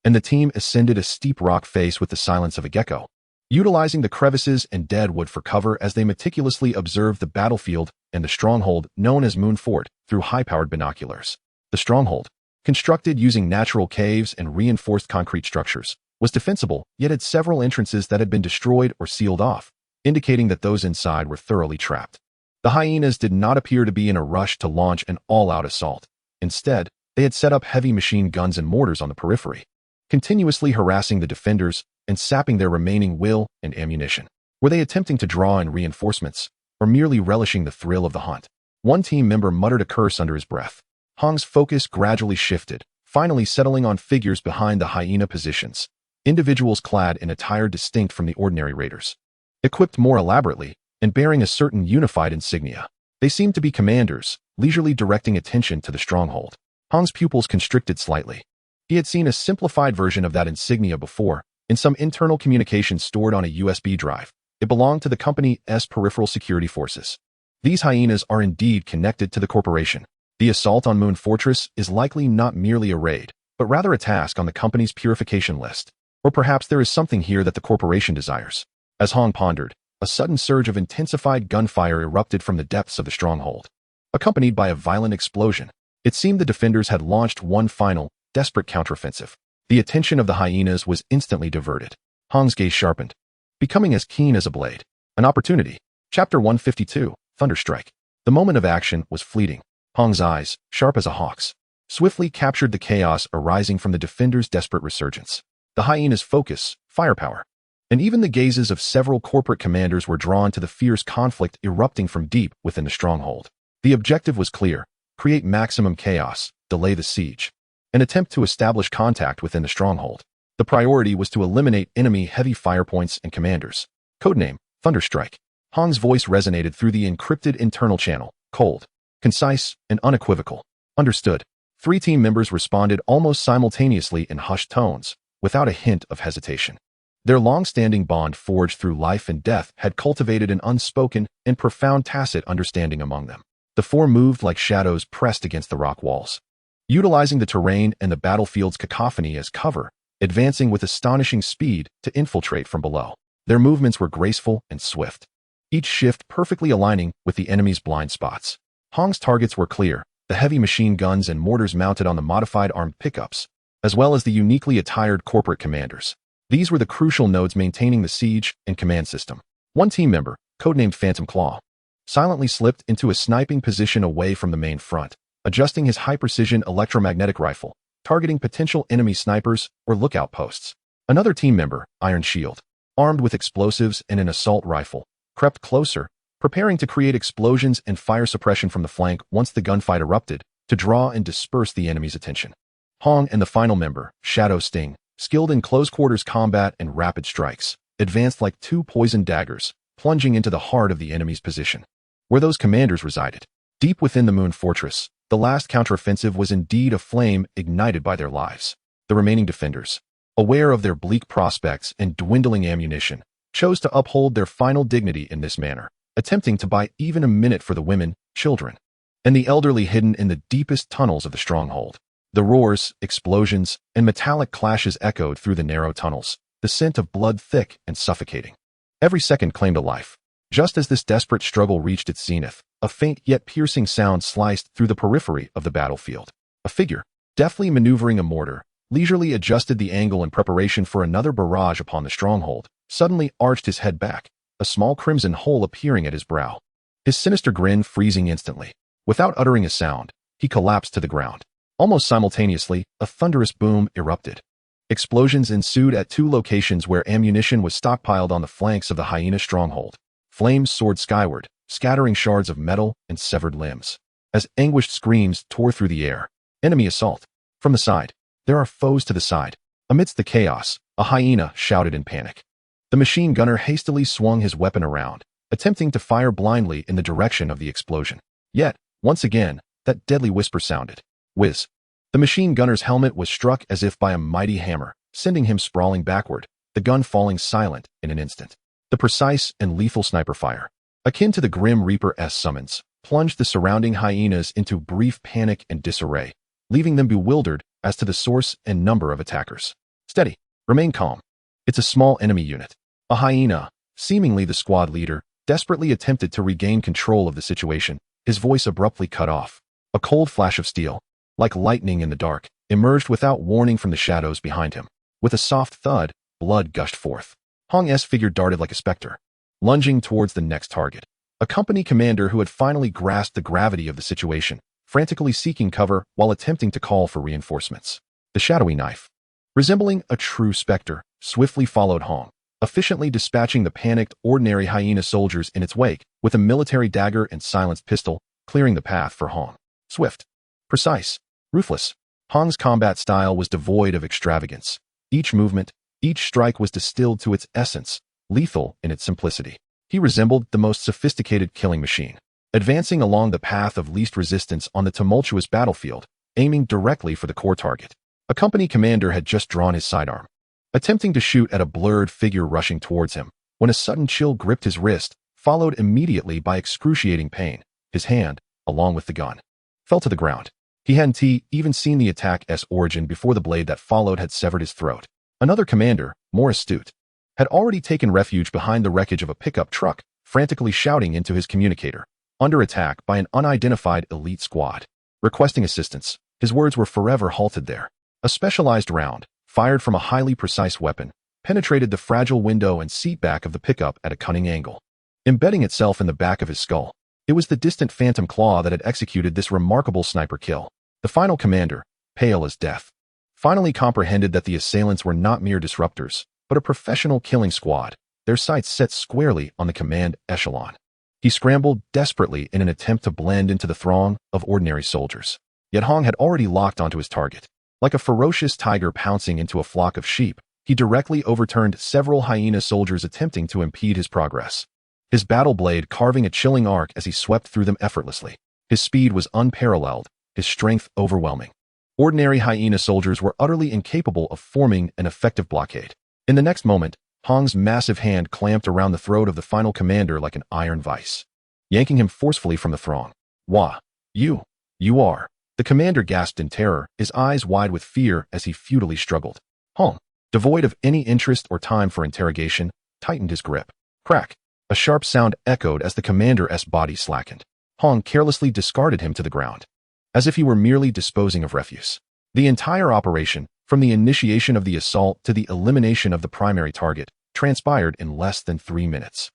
and the team ascended a steep rock face with the silence of a gecko, utilizing the crevices and dead wood for cover as they meticulously observed the battlefield and the stronghold known as Moon Fort through high-powered binoculars. The stronghold, constructed using natural caves and reinforced concrete structures, was defensible, yet had several entrances that had been destroyed or sealed off, indicating that those inside were thoroughly trapped. The hyenas did not appear to be in a rush to launch an all-out assault. Instead, they had set up heavy machine guns and mortars on the periphery, continuously harassing the defenders and sapping their remaining will and ammunition. Were they attempting to draw in reinforcements, or merely relishing the thrill of the hunt? One team member muttered a curse under his breath. Hong's focus gradually shifted, finally settling on figures behind the hyena positions, individuals clad in attire distinct from the ordinary raiders. Equipped more elaborately, and bearing a certain unified insignia, they seemed to be commanders, leisurely directing attention to the stronghold. Hong's pupils constricted slightly. He had seen a simplified version of that insignia before, in some internal communications stored on a USB drive. It belonged to the company's peripheral security forces. These hyenas are indeed connected to the corporation. The assault on Moon Fortress is likely not merely a raid, but rather a task on the company's purification list. Or perhaps there is something here that the corporation desires. As Hong pondered, a sudden surge of intensified gunfire erupted from the depths of the stronghold, accompanied by a violent explosion. It seemed the defenders had launched one final, desperate counteroffensive. The attention of the hyenas was instantly diverted. Hong's gaze sharpened, becoming as keen as a blade. An opportunity. Chapter 152, Thunderstrike. The moment of action was fleeting. Hong's eyes, sharp as a hawk's, swiftly captured the chaos arising from the defenders' desperate resurgence. The hyenas' focus, firepower, and even the gazes of several corporate commanders were drawn to the fierce conflict erupting from deep within the stronghold. The objective was clear: create maximum chaos, delay the siege, and attempt to establish contact within the stronghold. The priority was to eliminate enemy heavy fire points and commanders. Codename, Thunderstrike. Hong's voice resonated through the encrypted internal channel, cold, concise, and unequivocal. Understood. Three team members responded almost simultaneously in hushed tones, without a hint of hesitation. Their long-standing bond forged through life and death had cultivated an unspoken and profound tacit understanding among them. The four moved like shadows pressed against the rock walls, utilizing the terrain and the battlefield's cacophony as cover, advancing with astonishing speed to infiltrate from below. Their movements were graceful and swift, each shift perfectly aligning with the enemy's blind spots. Hong's targets were clear, the heavy machine guns and mortars mounted on the modified armed pickups, as well as the uniquely attired corporate commanders. These were the crucial nodes maintaining the siege and command system. One team member, codenamed Phantom Claw, silently slipped into a sniping position away from the main front, adjusting his high-precision electromagnetic rifle, targeting potential enemy snipers or lookout posts. Another team member, Iron Shield, armed with explosives and an assault rifle, crept closer, preparing to create explosions and fire suppression from the flank once the gunfight erupted, to draw and disperse the enemy's attention. Hong and the final member, Shadow Sting, skilled in close-quarters combat and rapid strikes, advanced like two poisoned daggers, plunging into the heart of the enemy's position, where those commanders resided. Deep within the Moon Fortress, the last counteroffensive was indeed a flame ignited by their lives. The remaining defenders, aware of their bleak prospects and dwindling ammunition, chose to uphold their final dignity in this manner, attempting to buy even a minute for the women, children, and the elderly hidden in the deepest tunnels of the stronghold. The roars, explosions, and metallic clashes echoed through the narrow tunnels, the scent of blood thick and suffocating. Every second claimed a life. Just as this desperate struggle reached its zenith, a faint yet piercing sound sliced through the periphery of the battlefield. A figure, deftly maneuvering a mortar, leisurely adjusted the angle in preparation for another barrage upon the stronghold, suddenly arched his head back, a small crimson hole appearing at his brow. His sinister grin freezing instantly. Without uttering a sound, he collapsed to the ground. Almost simultaneously, a thunderous boom erupted. Explosions ensued at two locations where ammunition was stockpiled on the flanks of the hyena stronghold. Flames soared skyward, scattering shards of metal and severed limbs, as anguished screams tore through the air. Enemy assault. From the side. There are foes to the side. Amidst the chaos, a hyena shouted in panic. The machine gunner hastily swung his weapon around, attempting to fire blindly in the direction of the explosion. Yet, once again, that deadly whisper sounded. Whiz. The machine gunner's helmet was struck as if by a mighty hammer, sending him sprawling backward, the gun falling silent in an instant. The precise and lethal sniper fire, akin to the Grim Reaper's summons, plunged the surrounding hyenas into brief panic and disarray, leaving them bewildered as to the source and number of attackers. Steady. Remain calm. It's a small enemy unit. A hyena, seemingly the squad leader, desperately attempted to regain control of the situation, his voice abruptly cut off. A cold flash of steel, like lightning in the dark, emerged without warning from the shadows behind him. With a soft thud, blood gushed forth. Hong's figure darted like a specter, lunging towards the next target. A company commander who had finally grasped the gravity of the situation, frantically seeking cover while attempting to call for reinforcements. The shadowy knife, resembling a true specter, swiftly followed Hong, efficiently dispatching the panicked, ordinary hyena soldiers in its wake with a military dagger and silenced pistol, clearing the path for Hong. Swift, precise, ruthless. Hong's combat style was devoid of extravagance. Each movement, each strike was distilled to its essence, lethal in its simplicity. He resembled the most sophisticated killing machine, advancing along the path of least resistance on the tumultuous battlefield, aiming directly for the core target. A company commander had just drawn his sidearm, attempting to shoot at a blurred figure rushing towards him, when a sudden chill gripped his wrist, followed immediately by excruciating pain. His hand, along with the gun, fell to the ground. He hadn't even seen the attack's origin before the blade that followed had severed his throat. Another commander, more astute, had already taken refuge behind the wreckage of a pickup truck, frantically shouting into his communicator, under attack by an unidentified elite squad. Requesting assistance, his words were forever halted there. A specialized round, fired from a highly precise weapon, penetrated the fragile window and seat back of the pickup at a cunning angle, embedding itself in the back of his skull. It was the distant Phantom Claw that had executed this remarkable sniper kill. The final commander, pale as death, finally comprehended that the assailants were not mere disruptors, but a professional killing squad, their sights set squarely on the command echelon. He scrambled desperately in an attempt to blend into the throng of ordinary soldiers. Yet Hong had already locked onto his target. Like a ferocious tiger pouncing into a flock of sheep, he directly overturned several hyena soldiers attempting to impede his progress, his battle blade carving a chilling arc as he swept through them effortlessly. His speed was unparalleled, his strength overwhelming. Ordinary hyena soldiers were utterly incapable of forming an effective blockade. In the next moment, Hong's massive hand clamped around the throat of the final commander like an iron vice, yanking him forcefully from the throng. Wah! You are. The commander gasped in terror, his eyes wide with fear as he futilely struggled. Hong, devoid of any interest or time for interrogation, tightened his grip. Crack! A sharp sound echoed as the commander's body slackened. Hong carelessly discarded him to the ground, as if he were merely disposing of refuse. The entire operation, from the initiation of the assault to the elimination of the primary target, transpired in less than 3 minutes.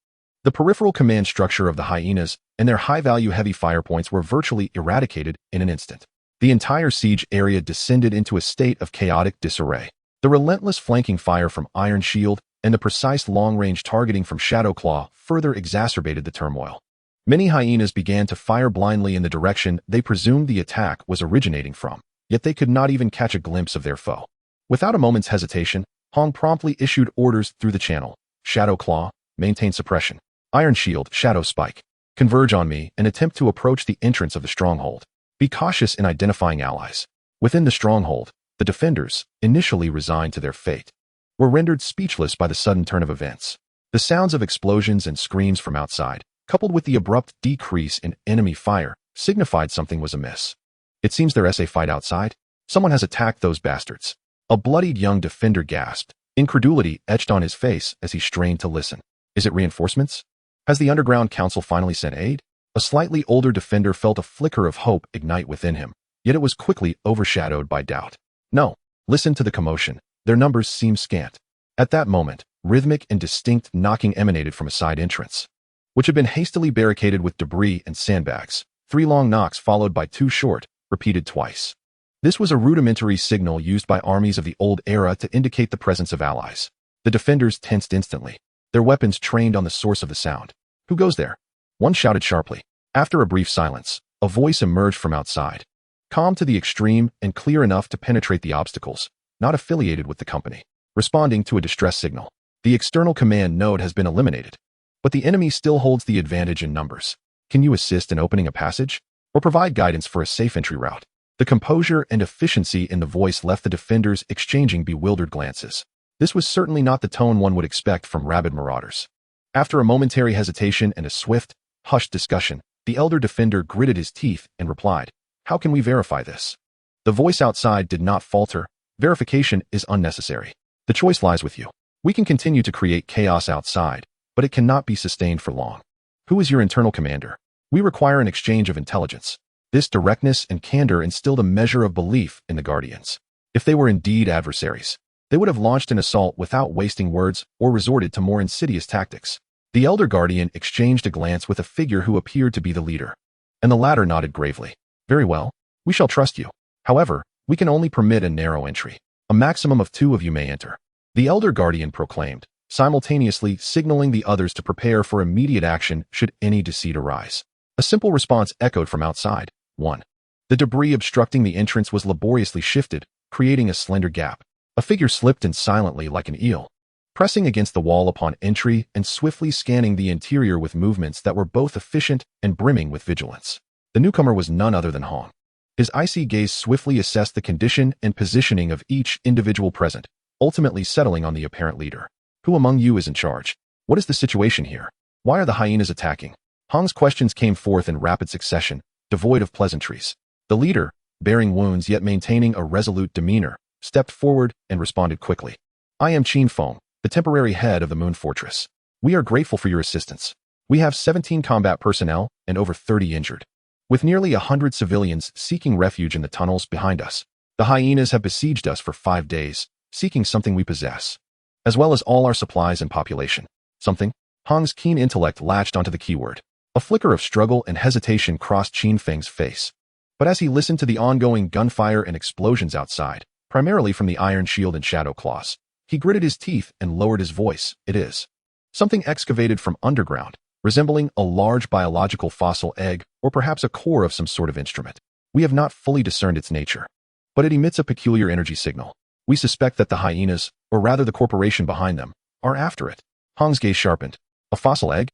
The peripheral command structure of the hyenas and their high-value heavy fire points were virtually eradicated in an instant. The entire siege area descended into a state of chaotic disarray. The relentless flanking fire from Iron Shield and the precise long-range targeting from Shadow Claw further exacerbated the turmoil. Many hyenas began to fire blindly in the direction they presumed the attack was originating from, yet they could not even catch a glimpse of their foe. Without a moment's hesitation, Hong promptly issued orders through the channel. Shadow Claw, maintain suppression. Iron Shield, Shadow Spike. Converge on me and attempt to approach the entrance of the stronghold. Be cautious in identifying allies. Within the stronghold, the defenders, initially resigned to their fate, were rendered speechless by the sudden turn of events. The sounds of explosions and screams from outside, coupled with the abrupt decrease in enemy fire, signified something was amiss. It seems there's a fight outside. Someone has attacked those bastards. A bloodied young defender gasped, incredulity etched on his face as he strained to listen. Is it reinforcements? Has the Underground Council finally sent aid? A slightly older defender felt a flicker of hope ignite within him, yet it was quickly overshadowed by doubt. No, listen to the commotion. Their numbers seem scant. At that moment, rhythmic and distinct knocking emanated from a side entrance, which had been hastily barricaded with debris and sandbags. 3 long knocks followed by 2 short, repeated twice. This was a rudimentary signal used by armies of the old era to indicate the presence of allies. The defenders tensed instantly, their weapons trained on the source of the sound. Who goes there? One shouted sharply. After a brief silence, a voice emerged from outside, calm to the extreme and clear enough to penetrate the obstacles, not affiliated with the company, responding to a distress signal. The external command node has been eliminated, but the enemy still holds the advantage in numbers. Can you assist in opening a passage, or provide guidance for a safe entry route? The composure and efficiency in the voice left the defenders exchanging bewildered glances. This was certainly not the tone one would expect from rabid marauders. After a momentary hesitation and a swift, hushed discussion, the elder defender gritted his teeth and replied, "How can we verify this?" The voice outside did not falter. Verification is unnecessary. The choice lies with you. We can continue to create chaos outside, but it cannot be sustained for long. Who is your internal commander? We require an exchange of intelligence. This directness and candor instilled a measure of belief in the Guardians. If they were indeed adversaries, they would have launched an assault without wasting words or resorted to more insidious tactics. The elder Guardian exchanged a glance with a figure who appeared to be the leader, and the latter nodded gravely. Very well, we shall trust you. However, we can only permit a narrow entry. A maximum of 2 of you may enter. The elder Guardian proclaimed, simultaneously signaling the others to prepare for immediate action should any deceit arise. A simple response echoed from outside. 1. The debris obstructing the entrance was laboriously shifted, creating a slender gap. A figure slipped in silently like an eel, pressing against the wall upon entry and swiftly scanning the interior with movements that were both efficient and brimming with vigilance. The newcomer was none other than Hong. His icy gaze swiftly assessed the condition and positioning of each individual present, ultimately settling on the apparent leader. Who among you is in charge? What is the situation here? Why are the hyenas attacking? Hong's questions came forth in rapid succession, devoid of pleasantries. The leader, bearing wounds yet maintaining a resolute demeanor, stepped forward and responded quickly. I am Qin Feng, the temporary head of the Moon Fortress. We are grateful for your assistance. We have 17 combat personnel and over 30 injured, with nearly 100 civilians seeking refuge in the tunnels behind us. The hyenas have besieged us for 5 days, seeking something we possess, as well as all our supplies and population. Something? Hong's keen intellect latched onto the keyword. A flicker of struggle and hesitation crossed Qin Feng's face. But as he listened to the ongoing gunfire and explosions outside, primarily from the Iron Shield and Shadow Claws, he gritted his teeth and lowered his voice. It is something excavated from underground, resembling a large biological fossil egg or perhaps a core of some sort of instrument. We have not fully discerned its nature, but it emits a peculiar energy signal. We suspect that the hyenas, or rather the corporation behind them, are after it. Hong's gaze sharpened. A fossil egg?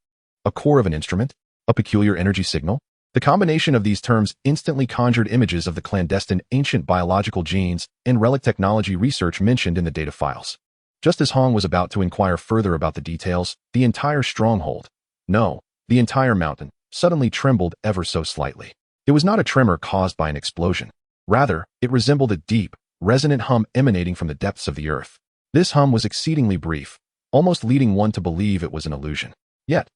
A core of an instrument? A peculiar energy signal? The combination of these terms instantly conjured images of the clandestine ancient biological genes and relic technology research mentioned in the data files. Just as Hong was about to inquire further about the details, the entire stronghold, no, the entire mountain, suddenly trembled ever so slightly. It was not a tremor caused by an explosion. Rather, it resembled a deep, resonant hum emanating from the depths of the earth. This hum was exceedingly brief, almost leading one to believe it was an illusion. Yet,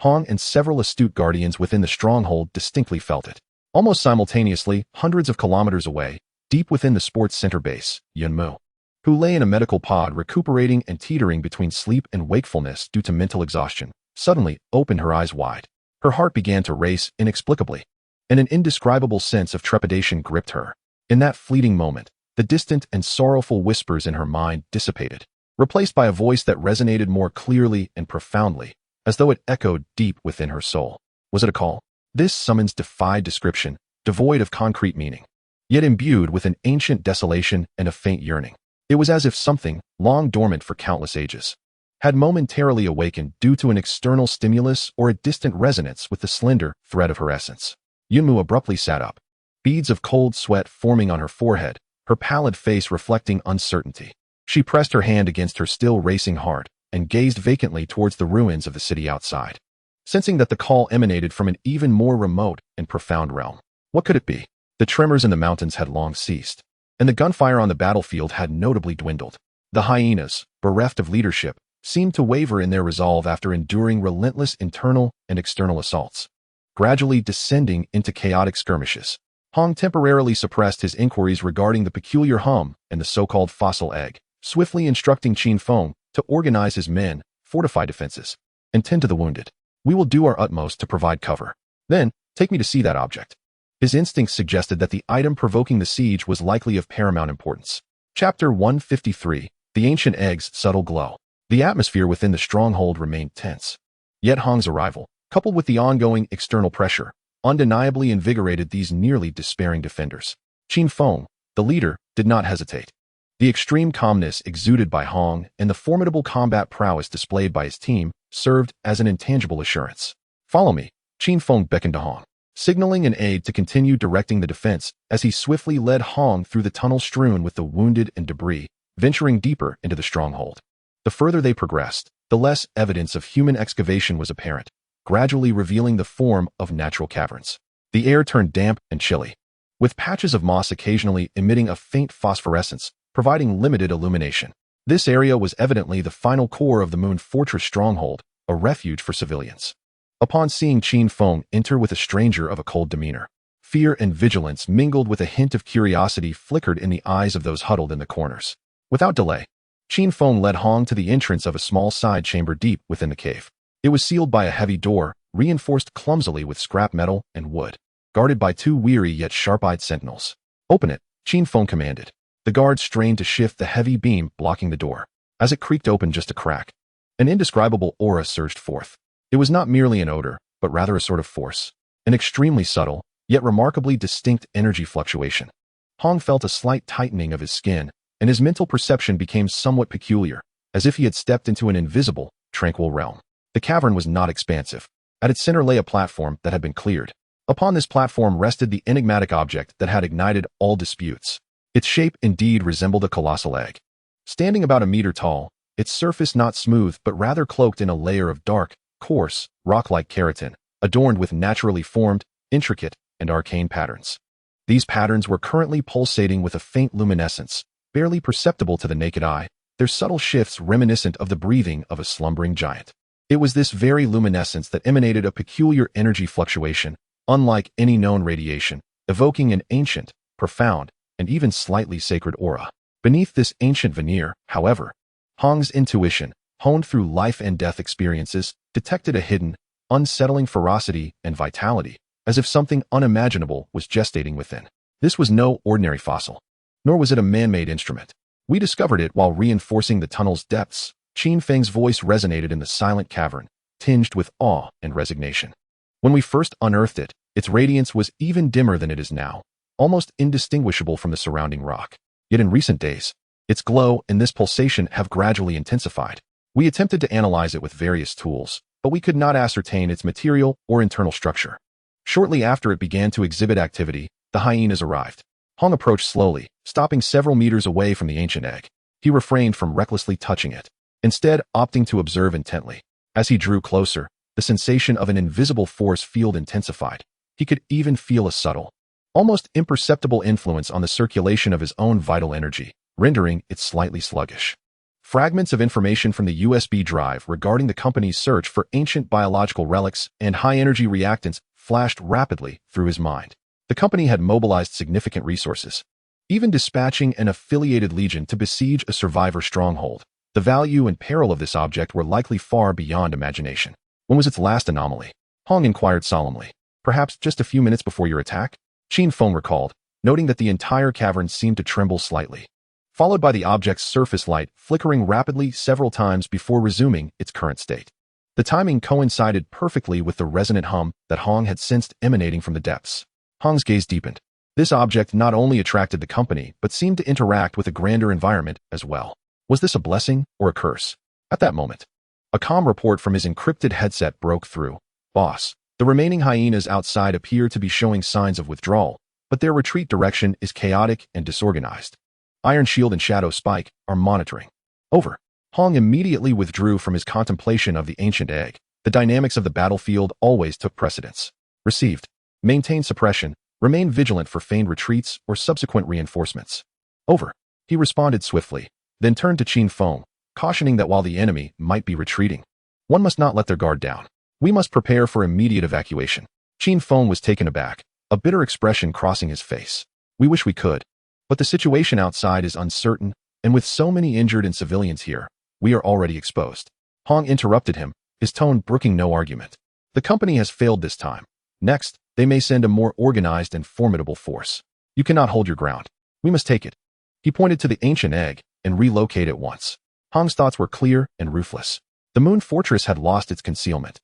Hong and several astute guardians within the stronghold distinctly felt it. Almost simultaneously, hundreds of kilometers away, deep within the sports center base, Yunmu, who lay in a medical pod recuperating and teetering between sleep and wakefulness due to mental exhaustion, suddenly opened her eyes wide. Her heart began to race inexplicably, and an indescribable sense of trepidation gripped her. In that fleeting moment, the distant and sorrowful whispers in her mind dissipated, replaced by a voice that resonated more clearly and profoundly, as though it echoed deep within her soul. Was it a call? This summons defied description, devoid of concrete meaning, yet imbued with an ancient desolation and a faint yearning. It was as if something, long dormant for countless ages, had momentarily awakened due to an external stimulus or a distant resonance with the slender thread of her essence. Yunmu abruptly sat up, beads of cold sweat forming on her forehead, her pallid face reflecting uncertainty. She pressed her hand against her still racing heart and gazed vacantly towards the ruins of the city outside, sensing that the call emanated from an even more remote and profound realm. What could it be? The tremors in the mountains had long ceased, and the gunfire on the battlefield had notably dwindled. The hyenas, bereft of leadership, seemed to waver in their resolve after enduring relentless internal and external assaults, gradually descending into chaotic skirmishes. Hong temporarily suppressed his inquiries regarding the peculiar hum and the so-called fossil egg, swiftly instructing Qin Feng to organize his men, fortify defenses, and tend to the wounded. We will do our utmost to provide cover. Then, take me to see that object. His instincts suggested that the item provoking the siege was likely of paramount importance. Chapter 153, The Ancient Egg's Subtle Glow. The atmosphere within the stronghold remained tense. Yet Hong's arrival, coupled with the ongoing external pressure, undeniably invigorated these nearly despairing defenders. Qin Feng, the leader, did not hesitate. The extreme calmness exuded by Hong and the formidable combat prowess displayed by his team served as an intangible assurance. Follow me, Qin Feng beckoned to Hong, signaling an aide to continue directing the defense as he swiftly led Hong through the tunnel strewn with the wounded and debris, venturing deeper into the stronghold. The further they progressed, the less evidence of human excavation was apparent, gradually revealing the form of natural caverns. The air turned damp and chilly, with patches of moss occasionally emitting a faint phosphorescence, providing limited illumination. This area was evidently the final core of the Moon Fortress stronghold, a refuge for civilians. Upon seeing Qin Feng enter with a stranger of a cold demeanor, fear and vigilance mingled with a hint of curiosity flickered in the eyes of those huddled in the corners. Without delay, Qin Feng led Hong to the entrance of a small side chamber deep within the cave. It was sealed by a heavy door, reinforced clumsily with scrap metal and wood, guarded by two weary yet sharp-eyed sentinels. Open it, Qin Feng commanded. The guard strained to shift the heavy beam blocking the door. As it creaked open just a crack, an indescribable aura surged forth. It was not merely an odor, but rather a sort of force, an extremely subtle, yet remarkably distinct energy fluctuation. Hong felt a slight tightening of his skin, and his mental perception became somewhat peculiar, as if he had stepped into an invisible, tranquil realm. The cavern was not expansive. At its center lay a platform that had been cleared. Upon this platform rested the enigmatic object that had ignited all disputes. Its shape indeed resembled a colossal egg. Standing about a meter tall, its surface not smooth but rather cloaked in a layer of dark, coarse, rock-like keratin, adorned with naturally formed, intricate, and arcane patterns. These patterns were currently pulsating with a faint luminescence, barely perceptible to the naked eye, their subtle shifts reminiscent of the breathing of a slumbering giant. It was this very luminescence that emanated a peculiar energy fluctuation, unlike any known radiation, evoking an ancient, profound, and even slightly sacred aura. Beneath this ancient veneer, however, Hong's intuition, honed through life and death experiences, detected a hidden, unsettling ferocity and vitality, as if something unimaginable was gestating within. This was no ordinary fossil, nor was it a man-made instrument. We discovered it while reinforcing the tunnel's depths. Qin Feng's voice resonated in the silent cavern, tinged with awe and resignation. When we first unearthed it, its radiance was even dimmer than it is now, almost indistinguishable from the surrounding rock. Yet in recent days, its glow and this pulsation have gradually intensified. We attempted to analyze it with various tools, but we could not ascertain its material or internal structure. Shortly after it began to exhibit activity, the hyenas arrived. Hong approached slowly, stopping several meters away from the ancient egg. He refrained from recklessly touching it, instead opting to observe intently. As he drew closer, the sensation of an invisible force field intensified. He could even feel a subtle, almost imperceptible influence on the circulation of his own vital energy, rendering it slightly sluggish. Fragments of information from the USB drive regarding the company's search for ancient biological relics and high-energy reactants flashed rapidly through his mind. The company had mobilized significant resources, even dispatching an affiliated legion to besiege a survivor stronghold. The value and peril of this object were likely far beyond imagination. When was its last anomaly? Hong inquired solemnly. Perhaps just a few minutes before your attack? Qin Feng recalled, noting that the entire cavern seemed to tremble slightly, followed by the object's surface light flickering rapidly several times before resuming its current state. The timing coincided perfectly with the resonant hum that Hong had sensed emanating from the depths. Hong's gaze deepened. This object not only attracted the company, but seemed to interact with a grander environment as well. Was this a blessing or a curse? At that moment, a comm report from his encrypted headset broke through. Boss, the remaining hyenas outside appear to be showing signs of withdrawal, but their retreat direction is chaotic and disorganized. Iron Shield and Shadow Spike are monitoring. Over. Hong immediately withdrew from his contemplation of the ancient egg. The dynamics of the battlefield always took precedence. Received. Maintain suppression. Remain vigilant for feigned retreats or subsequent reinforcements. Over. He responded swiftly, then turned to Qin Feng, cautioning that while the enemy might be retreating, one must not let their guard down. We must prepare for immediate evacuation. Qin Feng was taken aback, a bitter expression crossing his face. We wish we could, but the situation outside is uncertain, and with so many injured and civilians here, we are already exposed. Hong interrupted him, his tone brooking no argument. The company has failed this time. Next, they may send a more organized and formidable force. You cannot hold your ground. We must take it. He pointed to the ancient egg and relocate at once. Hong's thoughts were clear and ruthless. The moon fortress had lost its concealment.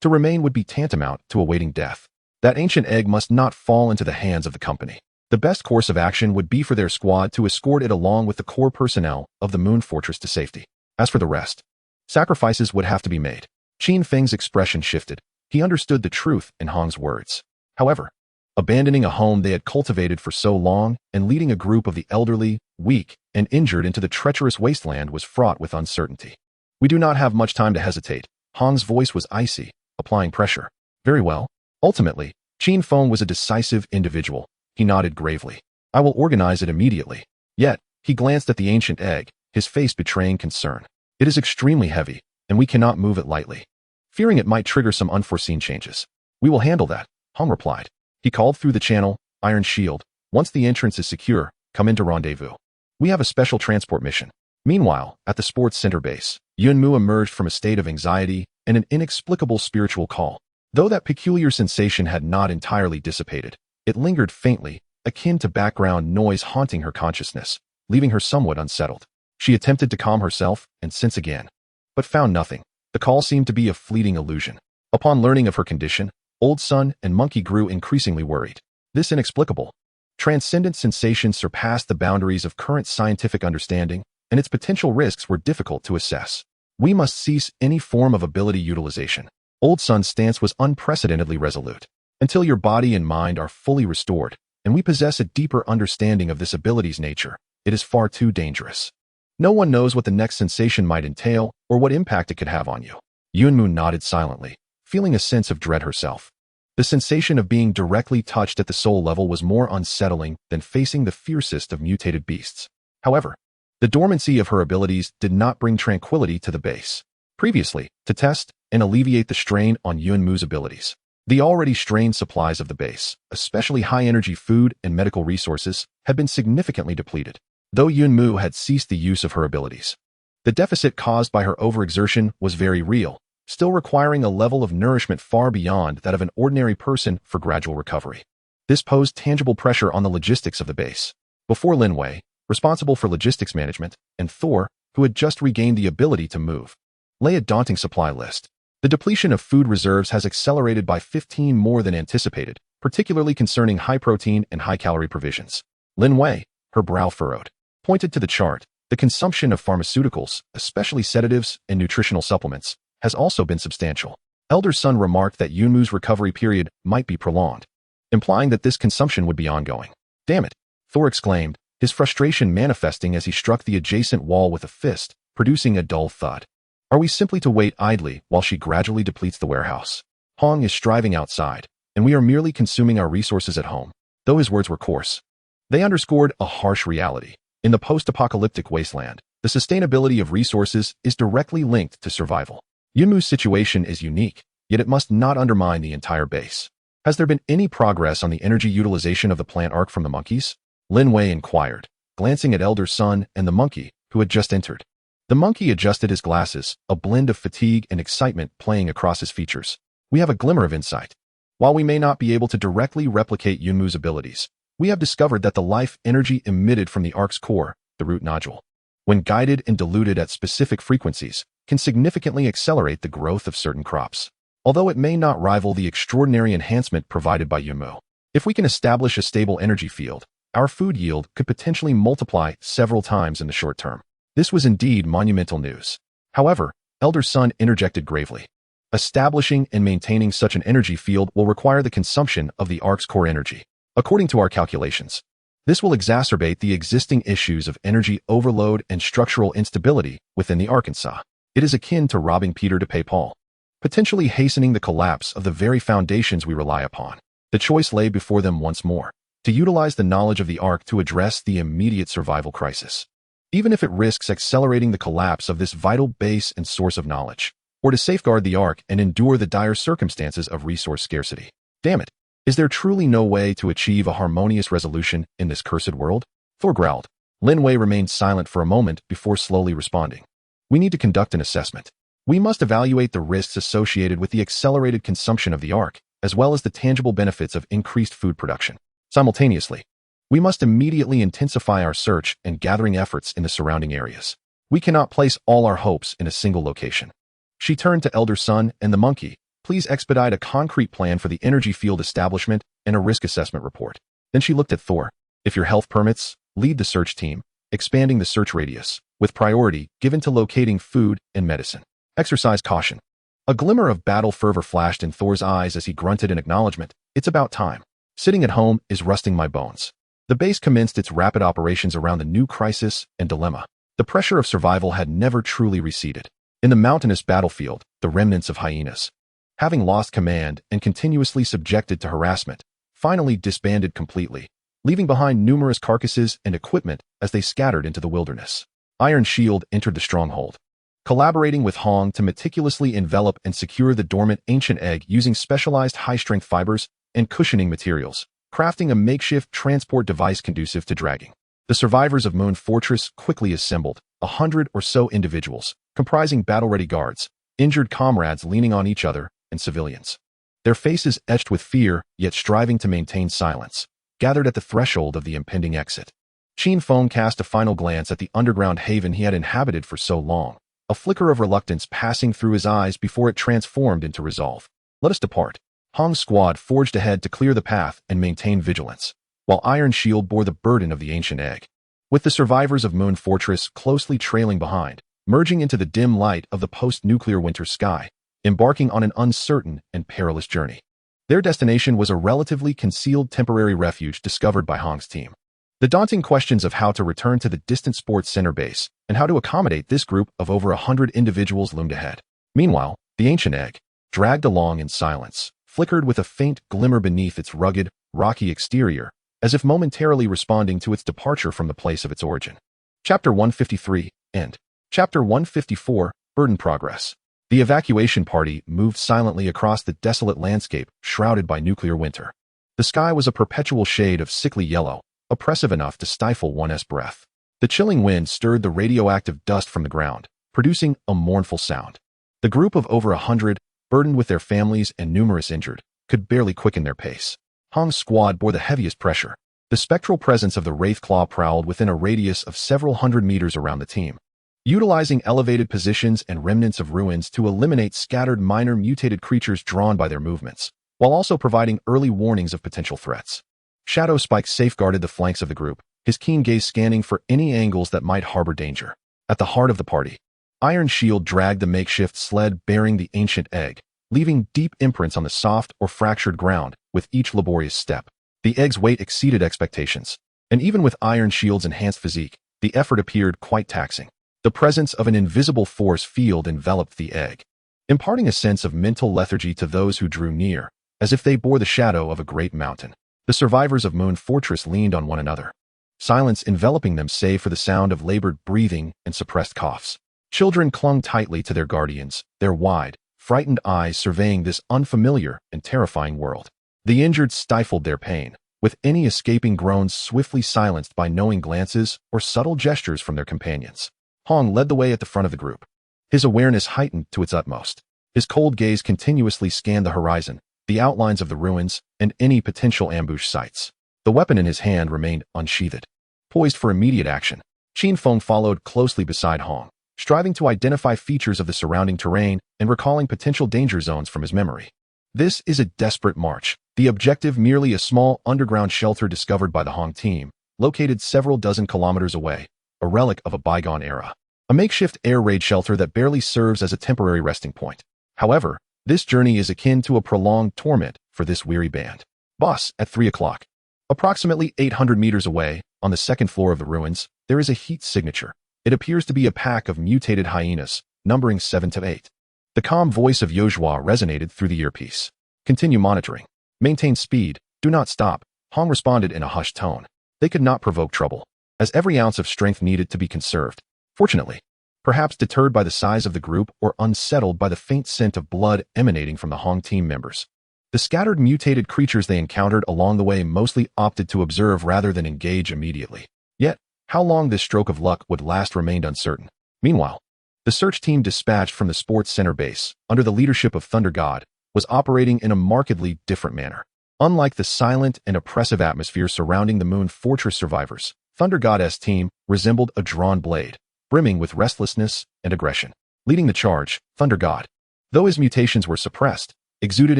To remain would be tantamount to awaiting death. That ancient egg must not fall into the hands of the company. The best course of action would be for their squad to escort it along with the core personnel of the moon fortress to safety. As for the rest, sacrifices would have to be made. Qin Feng's expression shifted. He understood the truth in Hong's words. However, abandoning a home they had cultivated for so long and leading a group of the elderly, weak, and injured into the treacherous wasteland was fraught with uncertainty. We do not have much time to hesitate. Hong's voice was icy, applying pressure. Very well. Ultimately, Qin Feng was a decisive individual. He nodded gravely. I will organize it immediately. Yet, he glanced at the ancient egg, his face betraying concern. It is extremely heavy, and we cannot move it lightly, fearing it might trigger some unforeseen changes. We will handle that, Hong replied. He called through the channel, Iron Shield. Once the entrance is secure, come into rendezvous. We have a special transport mission. Meanwhile, at the sports center base, Yunmu emerged from a state of anxiety and an inexplicable spiritual call. Though that peculiar sensation had not entirely dissipated, it lingered faintly, akin to background noise haunting her consciousness, leaving her somewhat unsettled. She attempted to calm herself and sense again, but found nothing. The call seemed to be a fleeting illusion. Upon learning of her condition, Old Sun and Monkey grew increasingly worried. This inexplicable, transcendent sensation surpassed the boundaries of current scientific understanding, and its potential risks were difficult to assess. We must cease any form of ability utilization. Old Sun's stance was unprecedentedly resolute. Until your body and mind are fully restored, and we possess a deeper understanding of this ability's nature, it is far too dangerous. No one knows what the next sensation might entail or what impact it could have on you. Yunmu nodded silently, feeling a sense of dread herself. The sensation of being directly touched at the soul level was more unsettling than facing the fiercest of mutated beasts. However, the dormancy of her abilities did not bring tranquility to the base. Previously, to test and alleviate the strain on Yunmu's abilities, the already strained supplies of the base, especially high-energy food and medical resources, had been significantly depleted. Though Yunmu had ceased the use of her abilities, the deficit caused by her overexertion was very real, still requiring a level of nourishment far beyond that of an ordinary person for gradual recovery. This posed tangible pressure on the logistics of the base. Before Lin Wei, responsible for logistics management, and Thor, who had just regained the ability to move, lay a daunting supply list. The depletion of food reserves has accelerated by 15 more than anticipated, particularly concerning high-protein and high-calorie provisions. Lin Wei, her brow furrowed, pointed to the chart. The consumption of pharmaceuticals, especially sedatives and nutritional supplements, has also been substantial. Elder Sun remarked that Yunmu's recovery period might be prolonged, implying that this consumption would be ongoing. Damn it, Thor exclaimed, his frustration manifesting as he struck the adjacent wall with a fist, producing a dull thud. Are we simply to wait idly while she gradually depletes the warehouse? Hong is striving outside, and we are merely consuming our resources at home. Though his words were coarse, they underscored a harsh reality. In the post-apocalyptic wasteland, the sustainability of resources is directly linked to survival. Yunmu's situation is unique, yet it must not undermine the entire base. Has there been any progress on the energy utilization of the Plant Ark from the monkeys? Lin Wei inquired, glancing at Elder Sun and the monkey, who had just entered. The monkey adjusted his glasses, a blend of fatigue and excitement playing across his features. We have a glimmer of insight. While we may not be able to directly replicate Yunmu's abilities, we have discovered that the life energy emitted from the Ark's core, the root nodule, when guided and diluted at specific frequencies, can significantly accelerate the growth of certain crops, although it may not rival the extraordinary enhancement provided by Yunmu. If we can establish a stable energy field, our food yield could potentially multiply several times in the short term. This was indeed monumental news. However, Elder Sun interjected gravely. Establishing and maintaining such an energy field will require the consumption of the Ark's core energy. According to our calculations, this will exacerbate the existing issues of energy overload and structural instability within the Arkansas. It is akin to robbing Peter to pay Paul, potentially hastening the collapse of the very foundations we rely upon. The choice lay before them once more, to utilize the knowledge of the Ark to address the immediate survival crisis, even if it risks accelerating the collapse of this vital base and source of knowledge, or to safeguard the Ark and endure the dire circumstances of resource scarcity. Damn it, is there truly no way to achieve a harmonious resolution in this cursed world? Thor growled. Lin Wei remained silent for a moment before slowly responding. We need to conduct an assessment. We must evaluate the risks associated with the accelerated consumption of the Ark, as well as the tangible benefits of increased food production. Simultaneously, we must immediately intensify our search and gathering efforts in the surrounding areas. We cannot place all our hopes in a single location. She turned to Elder Sun and the monkey. Please expedite a concrete plan for the energy field establishment and a risk assessment report. Then she looked at Thor. If your health permits, lead the search team, expanding the search radius, with priority given to locating food and medicine. Exercise caution. A glimmer of battle fervor flashed in Thor's eyes as he grunted in acknowledgement. It's about time. Sitting at home is rusting my bones. The base commenced its rapid operations around the new crisis and dilemma. The pressure of survival had never truly receded. In the mountainous battlefield, the remnants of hyenas, having lost command and continuously subjected to harassment, finally disbanded completely, leaving behind numerous carcasses and equipment as they scattered into the wilderness. Iron Shield entered the stronghold, collaborating with Hong to meticulously envelop and secure the dormant ancient egg using specialized high-strength fibers and cushioning materials, crafting a makeshift transport device conducive to dragging. The survivors of Moon Fortress quickly assembled, 100 or so individuals, comprising battle-ready guards, injured comrades leaning on each other, and civilians. Their faces etched with fear, yet striving to maintain silence, gathered at the threshold of the impending exit. Qin Feng cast a final glance at the underground haven he had inhabited for so long, a flicker of reluctance passing through his eyes before it transformed into resolve. Let us depart. Hong's squad forged ahead to clear the path and maintain vigilance, while Iron Shield bore the burden of the ancient egg. With the survivors of Moon Fortress closely trailing behind, merging into the dim light of the post-nuclear winter sky, embarking on an uncertain and perilous journey. Their destination was a relatively concealed temporary refuge discovered by Hong's team. The daunting questions of how to return to the distant sports center base and how to accommodate this group of over 100 individuals loomed ahead. Meanwhile, the ancient egg, dragged along in silence, flickered with a faint glimmer beneath its rugged, rocky exterior, as if momentarily responding to its departure from the place of its origin. Chapter 153, End. Chapter 154, Burden Progress. The evacuation party moved silently across the desolate landscape shrouded by nuclear winter. The sky was a perpetual shade of sickly yellow, oppressive enough to stifle one's breath. The chilling wind stirred the radioactive dust from the ground, producing a mournful sound. The group of over 100, burdened with their families and numerous injured, could barely quicken their pace. Hong's squad bore the heaviest pressure. The spectral presence of the Wraithclaw prowled within a radius of several hundred meters around the team, utilizing elevated positions and remnants of ruins to eliminate scattered minor mutated creatures drawn by their movements, while also providing early warnings of potential threats. Shadow Spike safeguarded the flanks of the group, his keen gaze scanning for any angles that might harbor danger. At the heart of the party, Iron Shield dragged the makeshift sled bearing the ancient egg, leaving deep imprints on the soft or fractured ground with each laborious step. The egg's weight exceeded expectations, and even with iron shield's enhanced physique, the effort appeared quite taxing. The presence of an invisible force field enveloped the egg, imparting a sense of mental lethargy to those who drew near, as if they bore the shadow of a great mountain. The survivors of Moon Fortress leaned on one another, silence enveloping them save for the sound of labored breathing and suppressed coughs. Children clung tightly to their guardians, their wide, frightened eyes surveying this unfamiliar and terrifying world. The injured stifled their pain, with any escaping groans swiftly silenced by knowing glances or subtle gestures from their companions. Hong led the way at the front of the group, his awareness heightened to its utmost. His cold gaze continuously scanned the horizon, the outlines of the ruins, and any potential ambush sites. The weapon in his hand remained unsheathed, poised for immediate action. Qin Feng followed closely beside Hong, striving to identify features of the surrounding terrain and recalling potential danger zones from his memory. This is a desperate march. The objective merely a small underground shelter discovered by the Hong team, located several dozen kilometers away, a relic of a bygone era. A makeshift air raid shelter that barely serves as a temporary resting point. However, this journey is akin to a prolonged torment for this weary band. Boss, at 3 o'clock. Approximately 800 meters away, on the second floor of the ruins, there is a heat signature. It appears to be a pack of mutated hyenas, numbering 7 to 8. The calm voice of Yozhua resonated through the earpiece. Continue monitoring. Maintain speed. Do not stop. Hong responded in a hushed tone. They could not provoke trouble, as every ounce of strength needed to be conserved. Fortunately, perhaps deterred by the size of the group or unsettled by the faint scent of blood emanating from the Hong team members, the scattered mutated creatures they encountered along the way mostly opted to observe rather than engage immediately. Yet, how long this stroke of luck would last remained uncertain. Meanwhile, the search team dispatched from the sports center base, under the leadership of Thunder God, was operating in a markedly different manner. Unlike the silent and oppressive atmosphere surrounding the Moon Fortress survivors, Thunder God's team resembled a drawn blade, brimming with restlessness and aggression. Leading the charge, Thunder God, though his mutations were suppressed, exuded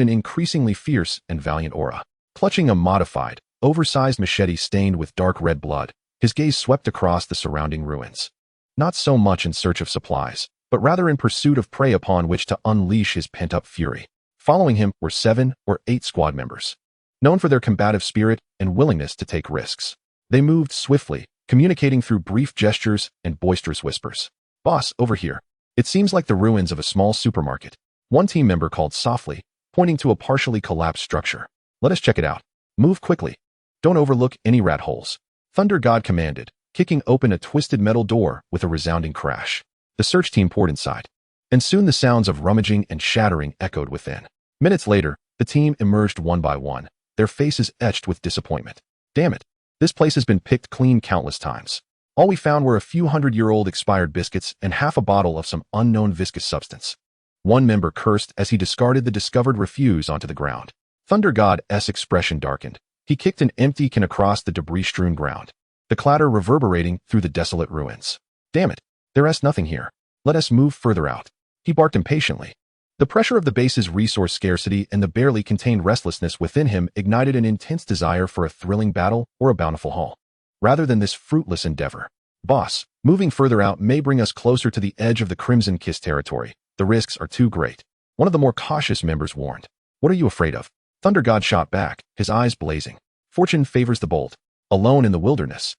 an increasingly fierce and valiant aura. Clutching a modified, oversized machete stained with dark red blood, his gaze swept across the surrounding ruins. Not so much in search of supplies, but rather in pursuit of prey upon which to unleash his pent-up fury. Following him were 7 or 8 squad members, known for their combative spirit and willingness to take risks. They moved swiftly, communicating through brief gestures and boisterous whispers. Boss, over here. It seems like the ruins of a small supermarket. One team member called softly, pointing to a partially collapsed structure. Let us check it out. Move quickly. Don't overlook any rat holes. Thunder God commanded, kicking open a twisted metal door with a resounding crash. The search team poured inside, and soon the sounds of rummaging and shattering echoed within. Minutes later, the team emerged one by one, their faces etched with disappointment. Damn it. This place has been picked clean countless times. All we found were a few hundred-year-old expired biscuits and half a bottle of some unknown viscous substance. One member cursed as he discarded the discovered refuse onto the ground. Thunder God's expression darkened. He kicked an empty can across the debris-strewn ground, the clatter reverberating through the desolate ruins. Damn it, there's nothing here. Let us move further out. He barked impatiently. The pressure of the base's resource scarcity and the barely contained restlessness within him ignited an intense desire for a thrilling battle or a bountiful haul, rather than this fruitless endeavor. Boss, moving further out may bring us closer to the edge of the Crimson Kiss territory. The risks are too great. One of the more cautious members warned. What are you afraid of? Thunder God shot back, his eyes blazing. Fortune favors the bold. Alone in the wilderness,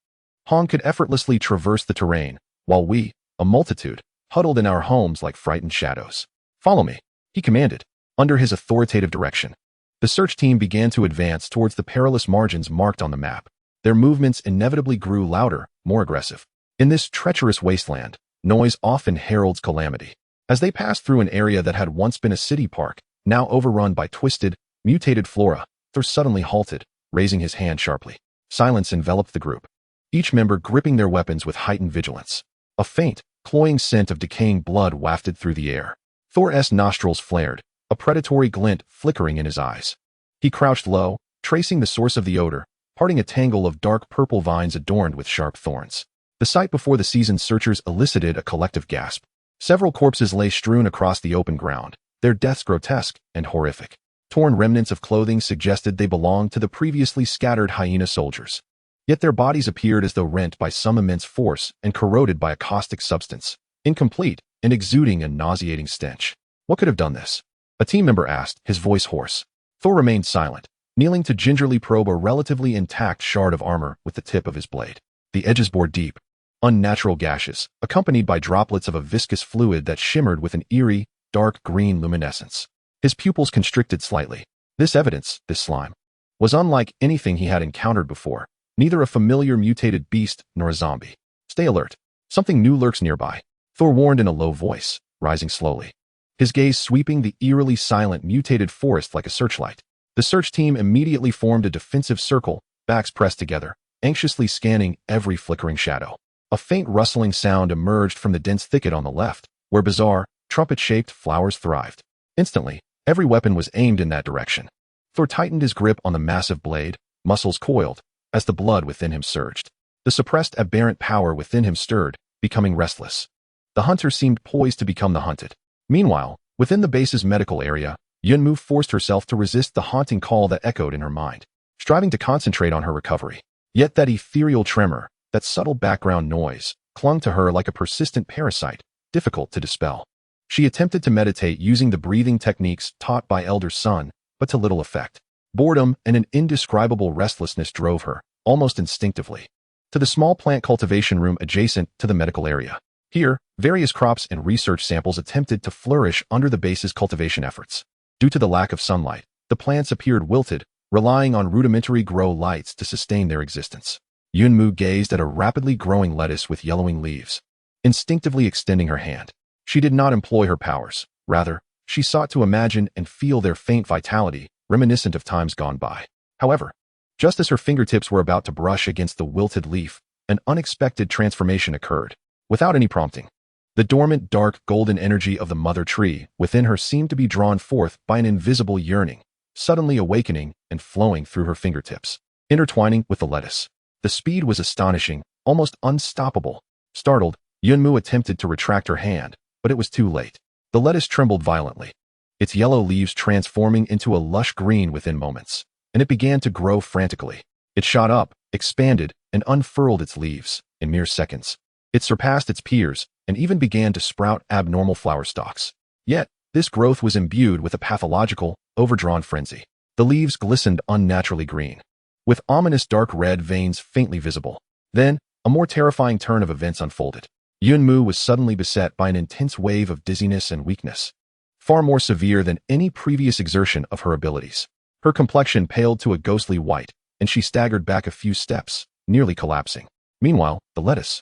Hong could effortlessly traverse the terrain, while we, a multitude, huddled in our homes like frightened shadows. Follow me, he commanded. Under his authoritative direction, the search team began to advance towards the perilous margins marked on the map. Their movements inevitably grew louder, more aggressive. In this treacherous wasteland, noise often heralds calamity. As they passed through an area that had once been a city park, now overrun by twisted, mutated flora, Thor suddenly halted, raising his hand sharply. Silence enveloped the group, each member gripping their weapons with heightened vigilance. A faint, cloying scent of decaying blood wafted through the air. Thor's nostrils flared, a predatory glint flickering in his eyes. He crouched low, tracing the source of the odor, parting a tangle of dark purple vines adorned with sharp thorns. The sight before the seasoned searchers elicited a collective gasp. Several corpses lay strewn across the open ground, their deaths grotesque and horrific. Torn remnants of clothing suggested they belonged to the previously scattered hyena soldiers. Yet their bodies appeared as though rent by some immense force and corroded by a caustic substance, incomplete and exuding a nauseating stench. What could have done this? A team member asked, his voice hoarse. Thor remained silent, kneeling to gingerly probe a relatively intact shard of armor with the tip of his blade. The edges bore deep, unnatural gashes, accompanied by droplets of a viscous fluid that shimmered with an eerie, dark green luminescence. His pupils constricted slightly. This evidence, this slime, was unlike anything he had encountered before, neither a familiar mutated beast nor a zombie. Stay alert. Something new lurks nearby, Thor warned in a low voice, rising slowly, his gaze sweeping the eerily silent mutated forest like a searchlight. The search team immediately formed a defensive circle, backs pressed together, anxiously scanning every flickering shadow. A faint rustling sound emerged from the dense thicket on the left, where bizarre, trumpet-shaped flowers thrived. Instantly, every weapon was aimed in that direction. Thor tightened his grip on the massive blade, muscles coiled, as the blood within him surged. The suppressed aberrant power within him stirred, becoming restless. The hunter seemed poised to become the hunted. Meanwhile, within the base's medical area, Yunmu forced herself to resist the haunting call that echoed in her mind, striving to concentrate on her recovery. Yet that ethereal tremor, that subtle background noise, clung to her like a persistent parasite, difficult to dispel. She attempted to meditate using the breathing techniques taught by Elder Sun, but to little effect. Boredom and an indescribable restlessness drove her, almost instinctively, to the small plant cultivation room adjacent to the medical area. Here, various crops and research samples attempted to flourish under the base's cultivation efforts. Due to the lack of sunlight, the plants appeared wilted, relying on rudimentary grow lights to sustain their existence. Yunmu gazed at a rapidly growing lettuce with yellowing leaves, instinctively extending her hand. She did not employ her powers. Rather, she sought to imagine and feel their faint vitality, reminiscent of times gone by. However, just as her fingertips were about to brush against the wilted leaf, an unexpected transformation occurred. Without any prompting, the dormant, dark, golden energy of the mother tree within her seemed to be drawn forth by an invisible yearning, suddenly awakening and flowing through her fingertips, intertwining with the lettuce. The speed was astonishing, almost unstoppable. Startled, Yunmu attempted to retract her hand, but it was too late. The lettuce trembled violently, its yellow leaves transforming into a lush green within moments, and it began to grow frantically. It shot up, expanded, and unfurled its leaves in mere seconds. It surpassed its peers and even began to sprout abnormal flower stalks. Yet, this growth was imbued with a pathological, overdrawn frenzy. The leaves glistened unnaturally green, with ominous dark red veins faintly visible. Then, a more terrifying turn of events unfolded. Yunmu was suddenly beset by an intense wave of dizziness and weakness, far more severe than any previous exertion of her abilities. Her complexion paled to a ghostly white, and she staggered back a few steps, nearly collapsing. Meanwhile, the lettuce,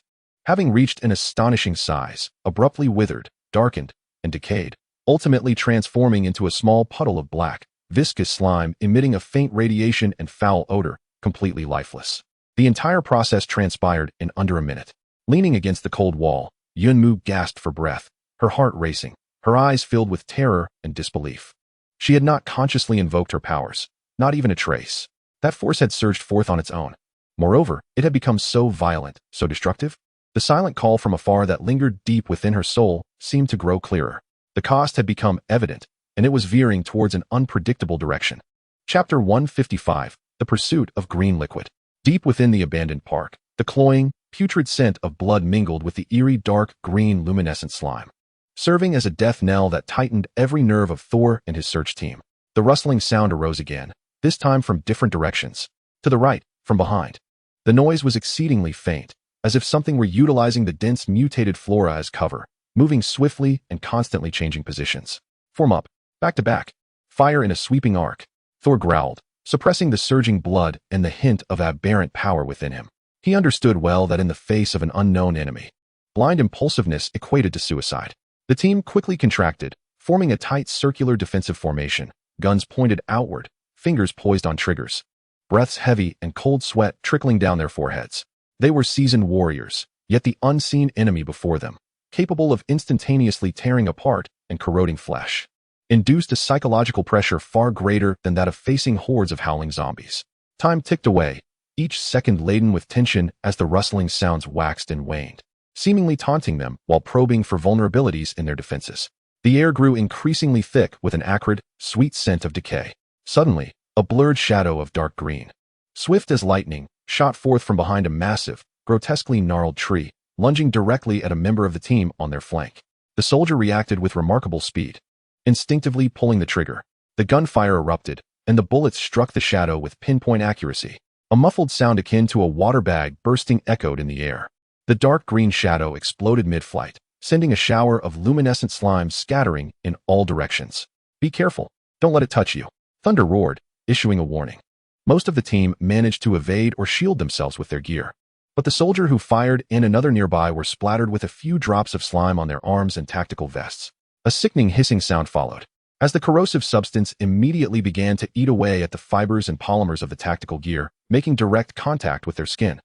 having reached an astonishing size, abruptly withered, darkened, and decayed, ultimately transforming into a small puddle of black, viscous slime emitting a faint radiation and foul odor, completely lifeless. The entire process transpired in under a minute. Leaning against the cold wall, Yunmu gasped for breath, her heart racing, her eyes filled with terror and disbelief. She had not consciously invoked her powers, not even a trace. That force had surged forth on its own. Moreover, it had become so violent, so destructive. The silent call from afar that lingered deep within her soul seemed to grow clearer. The cost had become evident, and it was veering towards an unpredictable direction. Chapter 155, The Pursuit of Green Liquid. Deep within the abandoned park, the cloying, putrid scent of blood mingled with the eerie dark green luminescent slime, serving as a death knell that tightened every nerve of Thor and his search team. The rustling sound arose again, this time from different directions. To the right, from behind. The noise was exceedingly faint, as if something were utilizing the dense mutated flora as cover, moving swiftly and constantly changing positions. Form up, back to back. Fire in a sweeping arc. Thor growled, suppressing the surging blood and the hint of aberrant power within him. He understood well that in the face of an unknown enemy, blind impulsiveness equated to suicide. The team quickly contracted, forming a tight circular defensive formation, guns pointed outward, fingers poised on triggers, breaths heavy and cold sweat trickling down their foreheads. They were seasoned warriors, yet the unseen enemy before them, capable of instantaneously tearing apart and corroding flesh, induced a psychological pressure far greater than that of facing hordes of howling zombies. Time ticked away, each second laden with tension as the rustling sounds waxed and waned, seemingly taunting them while probing for vulnerabilities in their defenses. The air grew increasingly thick with an acrid, sweet scent of decay. Suddenly, a blurred shadow of dark green, swift as lightning, shot forth from behind a massive, grotesquely gnarled tree, lunging directly at a member of the team on their flank. The soldier reacted with remarkable speed, Instinctively pulling the trigger, the gunfire erupted, and the bullets struck the shadow with pinpoint accuracy. A muffled sound akin to a water bag bursting echoed in the air. The dark green shadow exploded mid-flight, sending a shower of luminescent slime scattering in all directions. Be careful. Don't let it touch you. Thunder roared, issuing a warning. Most of the team managed to evade or shield themselves with their gear. But the soldier who fired and another nearby were splattered with a few drops of slime on their arms and tactical vests. A sickening hissing sound followed, as the corrosive substance immediately began to eat away at the fibers and polymers of the tactical gear, making direct contact with their skin.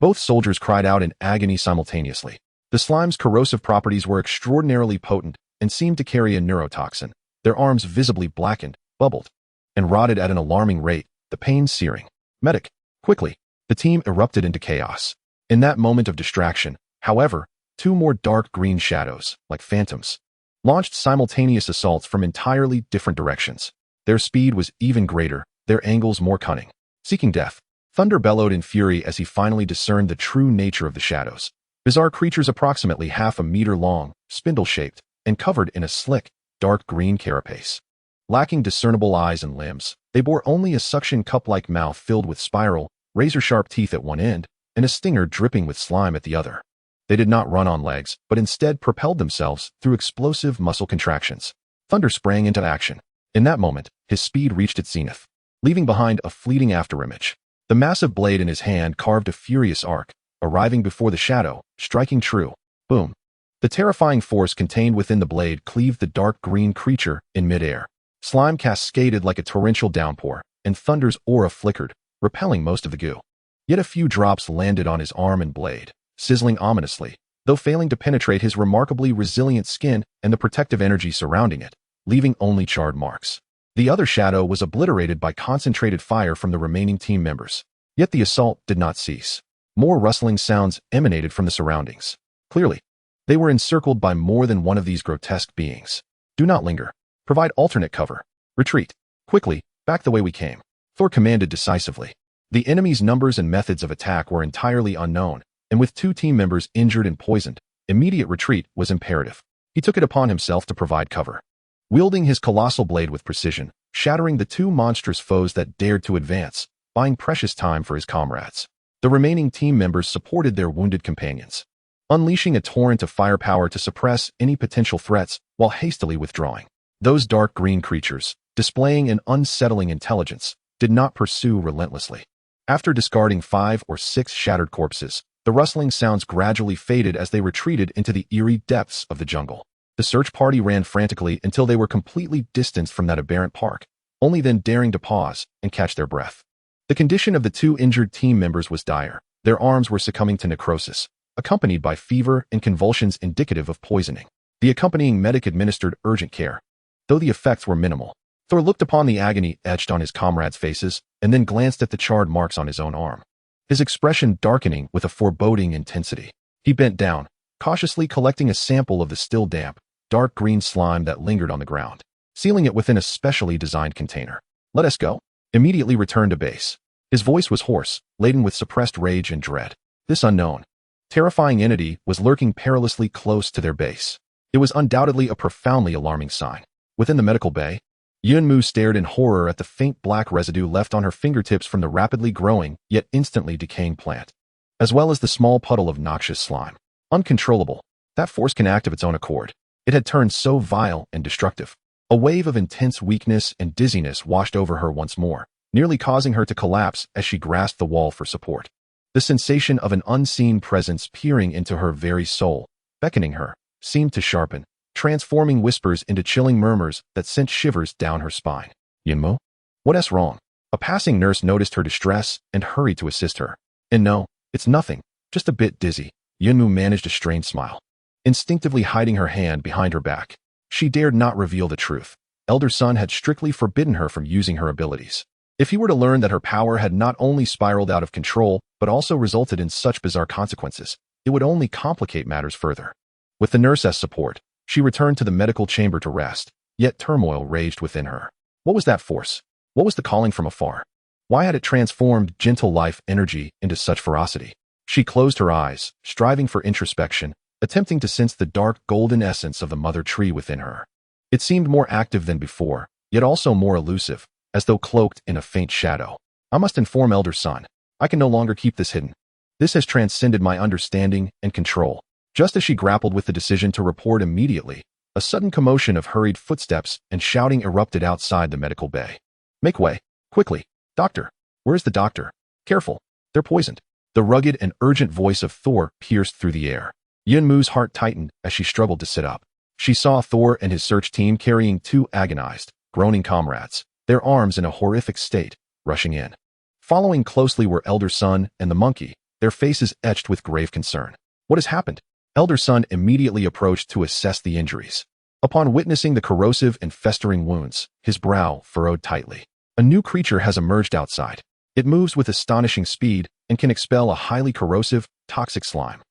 Both soldiers cried out in agony simultaneously. The slime's corrosive properties were extraordinarily potent and seemed to carry a neurotoxin. Their arms visibly blackened, bubbled, and rotted at an alarming rate, the pain searing. Medic! Quickly! The team erupted into chaos. In that moment of distraction, however, two more dark green shadows, like phantoms, launched simultaneous assaults from entirely different directions. Their speed was even greater, their angles more cunning. Seeking death, Thunder bellowed in fury as he finally discerned the true nature of the shadows. Bizarre creatures approximately half a meter long, spindle-shaped, and covered in a slick, dark green carapace. Lacking discernible eyes and limbs, they bore only a suction cup-like mouth filled with spiral, razor-sharp teeth at one end, and a stinger dripping with slime at the other. They did not run on legs, but instead propelled themselves through explosive muscle contractions. Thunder sprang into action. In that moment, his speed reached its zenith, leaving behind a fleeting afterimage. The massive blade in his hand carved a furious arc, arriving before the shadow, striking true. Boom. The terrifying force contained within the blade cleaved the dark green creature in midair. Slime cascaded like a torrential downpour, and Thunder's aura flickered, repelling most of the goo. Yet a few drops landed on his arm and blade, sizzling ominously, though failing to penetrate his remarkably resilient skin and the protective energy surrounding it, leaving only charred marks. The other shadow was obliterated by concentrated fire from the remaining team members. Yet the assault did not cease. More rustling sounds emanated from the surroundings. Clearly, they were encircled by more than one of these grotesque beings. Do not linger. Provide alternate cover. Retreat. Quickly, back the way we came. Thor commanded decisively. The enemy's numbers and methods of attack were entirely unknown, and with two team members injured and poisoned, immediate retreat was imperative. He took it upon himself to provide cover, wielding his colossal blade with precision, shattering the two monstrous foes that dared to advance, buying precious time for his comrades. The remaining team members supported their wounded companions, unleashing a torrent of firepower to suppress any potential threats while hastily withdrawing. Those dark green creatures, displaying an unsettling intelligence, did not pursue relentlessly. After discarding 5 or 6 shattered corpses, the rustling sounds gradually faded as they retreated into the eerie depths of the jungle. The search party ran frantically until they were completely distanced from that aberrant park, only then daring to pause and catch their breath. The condition of the two injured team members was dire. Their arms were succumbing to necrosis, accompanied by fever and convulsions indicative of poisoning. The accompanying medic administered urgent care, though the effects were minimal. Thor looked upon the agony etched on his comrades' faces and then glanced at the charred marks on his own arm, his expression darkening with a foreboding intensity. He bent down, cautiously collecting a sample of the still damp, dark green slime that lingered on the ground, sealing it within a specially designed container. Let us go. Immediately returned to base. His voice was hoarse, laden with suppressed rage and dread. This unknown, terrifying entity was lurking perilously close to their base. It was undoubtedly a profoundly alarming sign. Within the medical bay, Yunmu stared in horror at the faint black residue left on her fingertips from the rapidly growing, yet instantly decaying plant, as well as the small puddle of noxious slime. Uncontrollable, that force can act of its own accord. It had turned so vile and destructive. A wave of intense weakness and dizziness washed over her once more, nearly causing her to collapse as she grasped the wall for support. The sensation of an unseen presence peering into her very soul, beckoning her, seemed to sharpen, transforming whispers into chilling murmurs that sent shivers down her spine. Yunmu? What's wrong? A passing nurse noticed her distress and hurried to assist her. And no, it's nothing, just a bit dizzy. Yunmu managed a strained smile, instinctively hiding her hand behind her back. She dared not reveal the truth. Elder Sun had strictly forbidden her from using her abilities. If he were to learn that her power had not only spiraled out of control, but also resulted in such bizarre consequences, it would only complicate matters further. With the nurse as support, she returned to the medical chamber to rest, yet turmoil raged within her. What was that force? What was the calling from afar? Why had it transformed gentle life energy into such ferocity? She closed her eyes, striving for introspection, attempting to sense the dark golden essence of the mother tree within her. It seemed more active than before, yet also more elusive, as though cloaked in a faint shadow. I must inform Elder Sun. I can no longer keep this hidden. This has transcended my understanding and control. Just as she grappled with the decision to report immediately, a sudden commotion of hurried footsteps and shouting erupted outside the medical bay. Make way, quickly. Doctor, where's the doctor? Careful, they're poisoned. The rugged and urgent voice of Thor pierced through the air. Yunmu's heart tightened as she struggled to sit up. She saw Thor and his search team carrying two agonized, groaning comrades, their arms in a horrific state, rushing in. Following closely were Elder Sun and the monkey, their faces etched with grave concern. What has happened? Elder Sun immediately approached to assess the injuries. Upon witnessing the corrosive and festering wounds, his brow furrowed tightly. A new creature has emerged outside. It moves with astonishing speed and can expel a highly corrosive, toxic slime.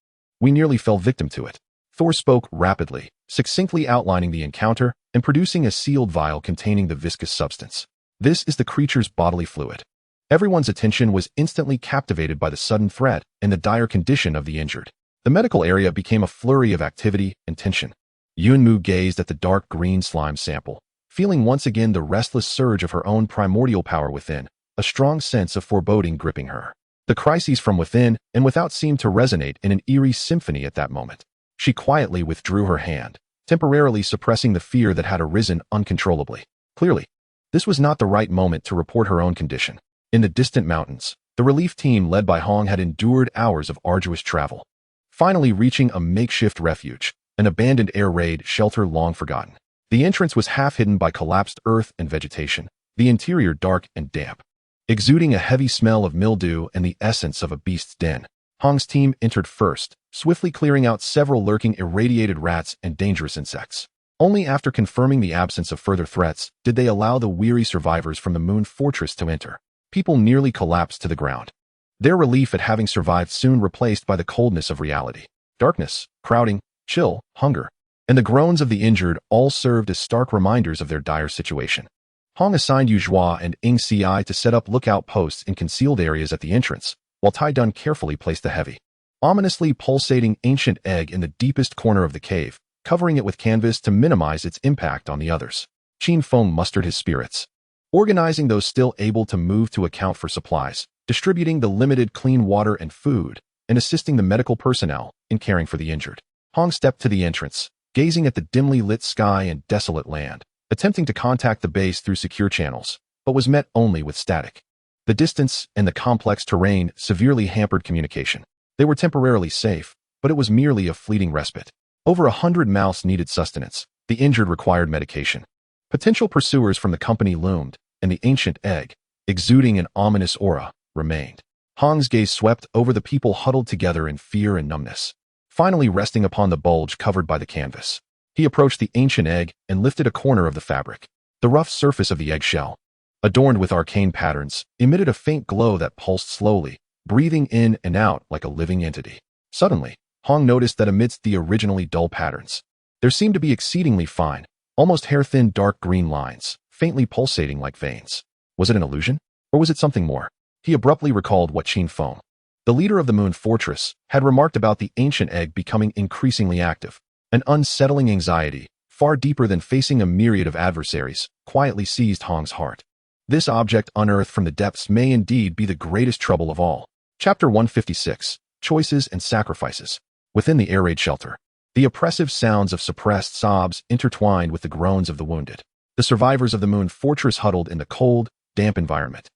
We nearly fell victim to it. Thor spoke rapidly, succinctly outlining the encounter and producing a sealed vial containing the viscous substance. This is the creature's bodily fluid. Everyone's attention was instantly captivated by the sudden threat and the dire condition of the injured. The medical area became a flurry of activity and tension. Yunmu gazed at the dark green slime sample, feeling once again the restless surge of her own primordial power within, a strong sense of foreboding gripping her. The crises from within and without seemed to resonate in an eerie symphony at that moment. She quietly withdrew her hand, temporarily suppressing the fear that had arisen uncontrollably. Clearly, this was not the right moment to report her own condition. In the distant mountains, the relief team led by Hong had endured hours of arduous travel, finally reaching a makeshift refuge, an abandoned air raid shelter long forgotten. The entrance was half hidden by collapsed earth and vegetation, the interior dark and damp, exuding a heavy smell of mildew and the essence of a beast's den. Hong's team entered first, swiftly clearing out several lurking irradiated rats and dangerous insects. Only after confirming the absence of further threats did they allow the weary survivors from the Moon Fortress to enter. People nearly collapsed to the ground, their relief at having survived soon replaced by the coldness of reality. Darkness, crowding, chill, hunger, and the groans of the injured all served as stark reminders of their dire situation. Hong assigned Yuzhua and Ing Ci to set up lookout posts in concealed areas at the entrance, while Tai Dun carefully placed the heavy, ominously pulsating ancient egg in the deepest corner of the cave, covering it with canvas to minimize its impact on the others. Qin Feng mustered his spirits, organizing those still able to move to account for supplies, distributing the limited clean water and food, and assisting the medical personnel in caring for the injured. Hong stepped to the entrance, gazing at the dimly lit sky and desolate land, attempting to contact the base through secure channels, but was met only with static. The distance and the complex terrain severely hampered communication. They were temporarily safe, but it was merely a fleeting respite. Over 100 mouths needed sustenance. The injured required medication. Potential pursuers from the company loomed, and the ancient egg, exuding an ominous aura, remained. Hong's gaze swept over the people huddled together in fear and numbness, finally resting upon the bulge covered by the canvas. He approached the ancient egg and lifted a corner of the fabric. The rough surface of the eggshell, adorned with arcane patterns, emitted a faint glow that pulsed slowly, breathing in and out like a living entity. Suddenly, Hong noticed that amidst the originally dull patterns, there seemed to be exceedingly fine, almost hair-thin dark green lines, faintly pulsating like veins. Was it an illusion? Or was it something more? He abruptly recalled what Qin Feng, the leader of the Moon Fortress, had remarked about the ancient egg becoming increasingly active. An unsettling anxiety, far deeper than facing a myriad of adversaries, quietly seized Hong's heart. This object unearthed from the depths may indeed be the greatest trouble of all. Chapter 156, Choices and Sacrifices. Within the air raid shelter, the oppressive sounds of suppressed sobs intertwined with the groans of the wounded. The survivors of the Moon Fortress huddled in the cold, damp environment,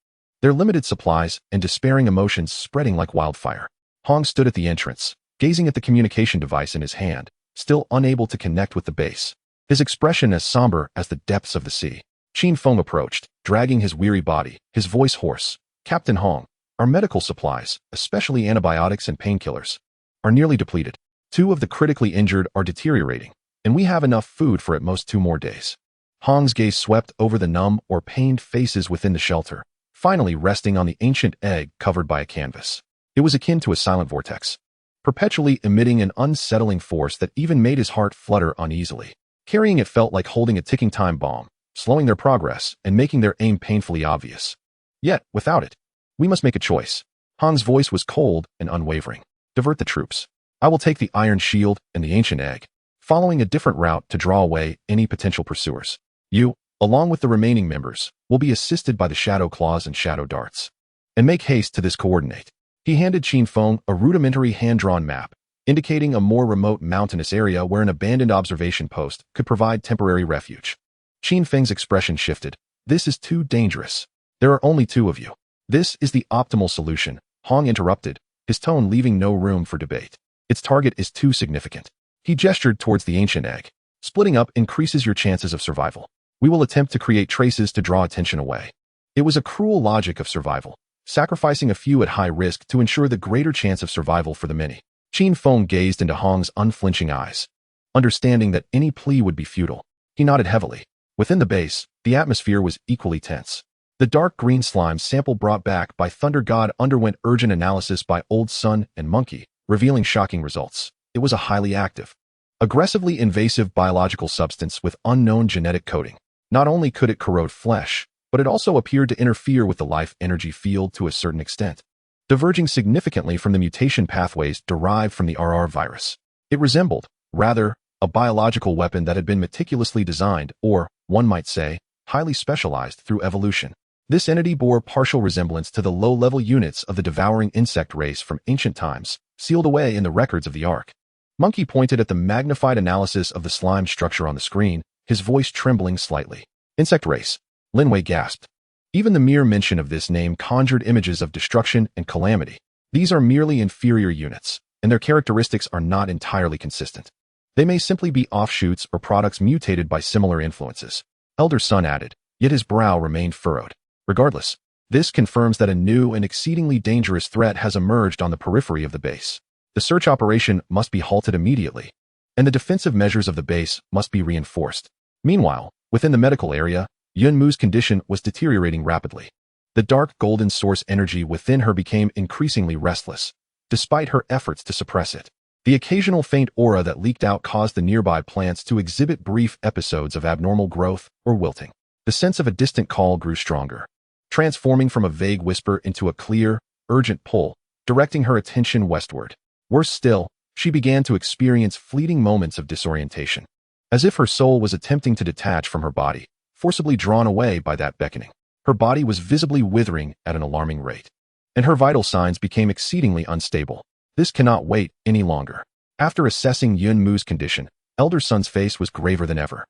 their limited supplies and despairing emotions spreading like wildfire. Hong stood at the entrance, gazing at the communication device in his hand, still unable to connect with the base, his expression as somber as the depths of the sea. Qin Feng approached, dragging his weary body, his voice hoarse. Captain Hong, our medical supplies, especially antibiotics and painkillers, are nearly depleted. 2 of the critically injured are deteriorating, and we have enough food for at most 2 more days. Hong's gaze swept over the numb or pained faces within the shelter, finally resting on the ancient egg covered by a canvas. It was akin to a silent vortex, perpetually emitting an unsettling force that even made his heart flutter uneasily. Carrying it felt like holding a ticking time bomb, slowing their progress and making their aim painfully obvious. Yet, without it, we must make a choice. Hong's voice was cold and unwavering. Divert the troops. I will take the iron shield and the ancient egg. following a different route to draw away any potential pursuers. You, along with the remaining members, will be assisted by the shadow claws and shadow darts. And make haste to this coordinate. He handed Qin Feng a rudimentary hand-drawn map, indicating a more remote mountainous area where an abandoned observation post could provide temporary refuge. Qin Feng's expression shifted. This is too dangerous. There are only two of you. This is the optimal solution, Hong interrupted, his tone leaving no room for debate. Its target is too significant. He gestured towards the ancient egg. Splitting up increases your chances of survival. We will attempt to create traces to draw attention away. It was a cruel logic of survival, sacrificing a few at high risk to ensure the greater chance of survival for the many. Qin Feng gazed into Hong's unflinching eyes. Understanding that any plea would be futile, he nodded heavily. Within the base, the atmosphere was equally tense. The dark green slime sample brought back by Thunder God underwent urgent analysis by Old Sun and Monkey, revealing shocking results. It was a highly active, aggressively invasive biological substance with unknown genetic coding. Not only could it corrode flesh, but it also appeared to interfere with the life energy field to a certain extent, diverging significantly from the mutation pathways derived from the RR virus. It resembled, rather, a biological weapon that had been meticulously designed, or, one might say, highly specialized through evolution. This entity bore partial resemblance to the low-level units of the devouring insect race from ancient times, sealed away in the records of the Ark. Monkey pointed at the magnified analysis of the slime structure on the screen, his voice trembling slightly. Insect race. Lin Wei gasped. Even the mere mention of this name conjured images of destruction and calamity. These are merely inferior units, and their characteristics are not entirely consistent. They may simply be offshoots or products mutated by similar influences. Elder Sun added, yet his brow remained furrowed. Regardless, this confirms that a new and exceedingly dangerous threat has emerged on the periphery of the base. The search operation must be halted immediately, and the defensive measures of the base must be reinforced. Meanwhile, within the medical area, Yun Mu's condition was deteriorating rapidly. The dark golden source energy within her became increasingly restless, despite her efforts to suppress it. The occasional faint aura that leaked out caused the nearby plants to exhibit brief episodes of abnormal growth or wilting. The sense of a distant call grew stronger, transforming from a vague whisper into a clear, urgent pull, directing her attention westward. Worse still, she began to experience fleeting moments of disorientation, as if her soul was attempting to detach from her body, forcibly drawn away by that beckoning. Her body was visibly withering at an alarming rate, and her vital signs became exceedingly unstable. This cannot wait any longer. After assessing Yun Mu's condition, Elder Sun's face was graver than ever.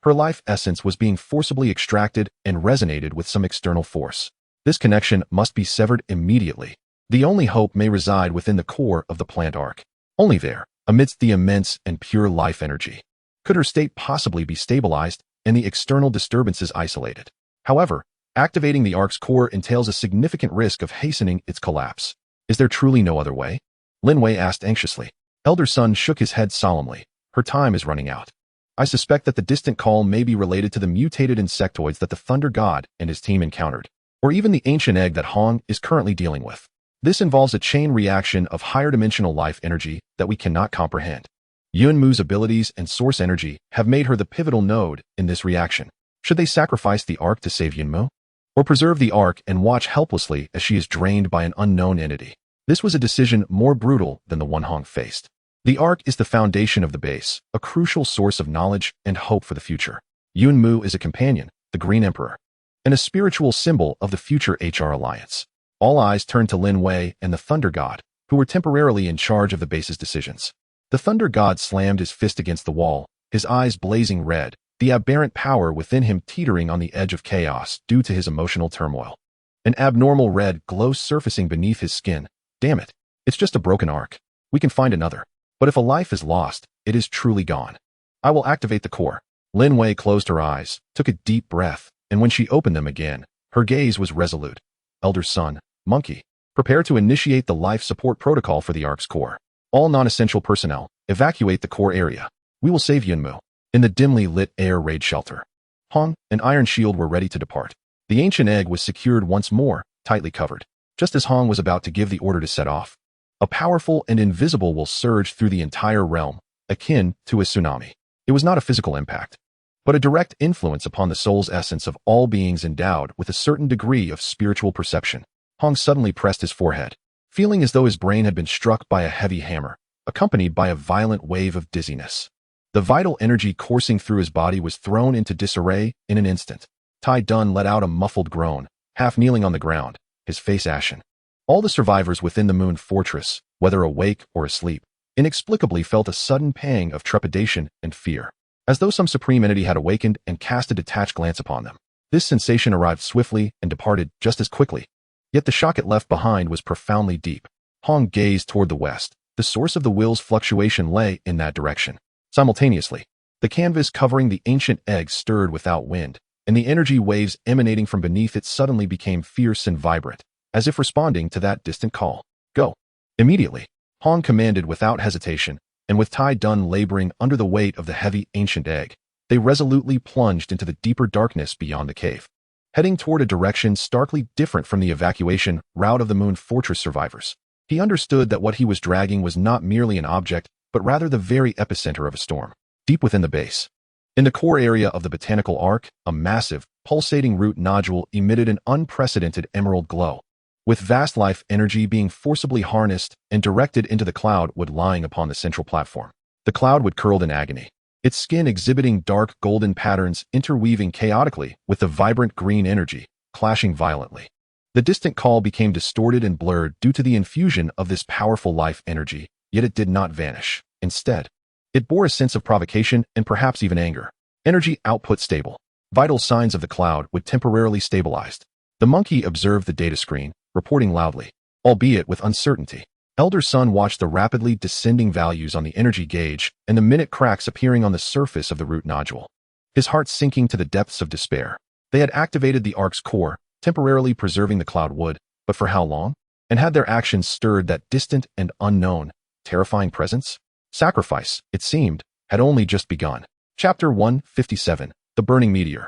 Her life essence was being forcibly extracted and resonated with some external force. This connection must be severed immediately. The only hope may reside within the core of the Plant Ark. Only there, amidst the immense and pure life energy, could her state possibly be stabilized and the external disturbances isolated. However, activating the Ark's core entails a significant risk of hastening its collapse. Is there truly no other way? Lin Wei asked anxiously. Elder Sun shook his head solemnly. Her time is running out. I suspect that the distant call may be related to the mutated insectoids that the Thunder God and his team encountered, or even the ancient egg that Hong is currently dealing with. This involves a chain reaction of higher dimensional life energy that we cannot comprehend. Yun Mu's abilities and source energy have made her the pivotal node in this reaction. Should they sacrifice the Ark to save Yun Mu? Or preserve the Ark and watch helplessly as she is drained by an unknown entity? This was a decision more brutal than the one Hong faced. The Ark is the foundation of the base, a crucial source of knowledge and hope for the future. Yun Mu is a companion, the Green Emperor, and a spiritual symbol of the future HR alliance. All eyes turned to Lin Wei and the Thunder God, who were temporarily in charge of the base's decisions. The Thunder God slammed his fist against the wall, his eyes blazing red, the aberrant power within him teetering on the edge of chaos due to his emotional turmoil. An abnormal red glow surfacing beneath his skin. Damn it, it's just a broken Ark. We can find another. But if a life is lost, it is truly gone. I will activate the core. Lin Wei closed her eyes, took a deep breath, and when she opened them again, her gaze was resolute. Elder Sun, Monkey, prepare to initiate the life support protocol for the Ark's core. All non-essential personnel, evacuate the core area. We will save Yun Mu. In the dimly lit air raid shelter, Hong and Iron Shield were ready to depart. The ancient egg was secured once more, tightly covered. Just as Hong was about to give the order to set off, a powerful and invisible will surged through the entire realm, akin to a tsunami. It was not a physical impact, but a direct influence upon the soul's essence of all beings endowed with a certain degree of spiritual perception. Hong suddenly pressed his forehead, feeling as though his brain had been struck by a heavy hammer, accompanied by a violent wave of dizziness. The vital energy coursing through his body was thrown into disarray in an instant. Tai Dun let out a muffled groan, half kneeling on the ground, his face ashen. All the survivors within the moon fortress, whether awake or asleep, inexplicably felt a sudden pang of trepidation and fear, as though some supreme entity had awakened and cast a detached glance upon them. This sensation arrived swiftly and departed just as quickly. Yet the shock it left behind was profoundly deep. Hong gazed toward the west. The source of the will's fluctuation lay in that direction. Simultaneously, the canvas covering the ancient egg stirred without wind, and the energy waves emanating from beneath it suddenly became fierce and vibrant, as if responding to that distant call. Go. Immediately, Hong commanded without hesitation, and with Tai Dun laboring under the weight of the heavy ancient egg, they resolutely plunged into the deeper darkness beyond the cave, heading toward a direction starkly different from the evacuation route of the Moon Fortress survivors. He understood that what he was dragging was not merely an object, but rather the very epicenter of a storm, deep within the base. In the core area of the botanical ark, a massive, pulsating root nodule emitted an unprecedented emerald glow, with vast life energy being forcibly harnessed and directed into the cloud wood lying upon the central platform. The cloud wood curled in agony, its skin exhibiting dark golden patterns interweaving chaotically with the vibrant green energy, clashing violently. The distant call became distorted and blurred due to the infusion of this powerful life energy, yet it did not vanish. Instead, it bore a sense of provocation and perhaps even anger. Energy output stable. Vital signs of the cloud would temporarily stabilized. The monkey observed the data screen, reporting loudly, albeit with uncertainty. Elder Sun watched the rapidly descending values on the energy gauge and the minute cracks appearing on the surface of the root nodule. His heart sinking to the depths of despair. They had activated the ark's core, temporarily preserving the cloud wood, but for how long? And had their actions stirred that distant and unknown, terrifying presence? Sacrifice, it seemed, had only just begun. Chapter 157, The Burning Meteor.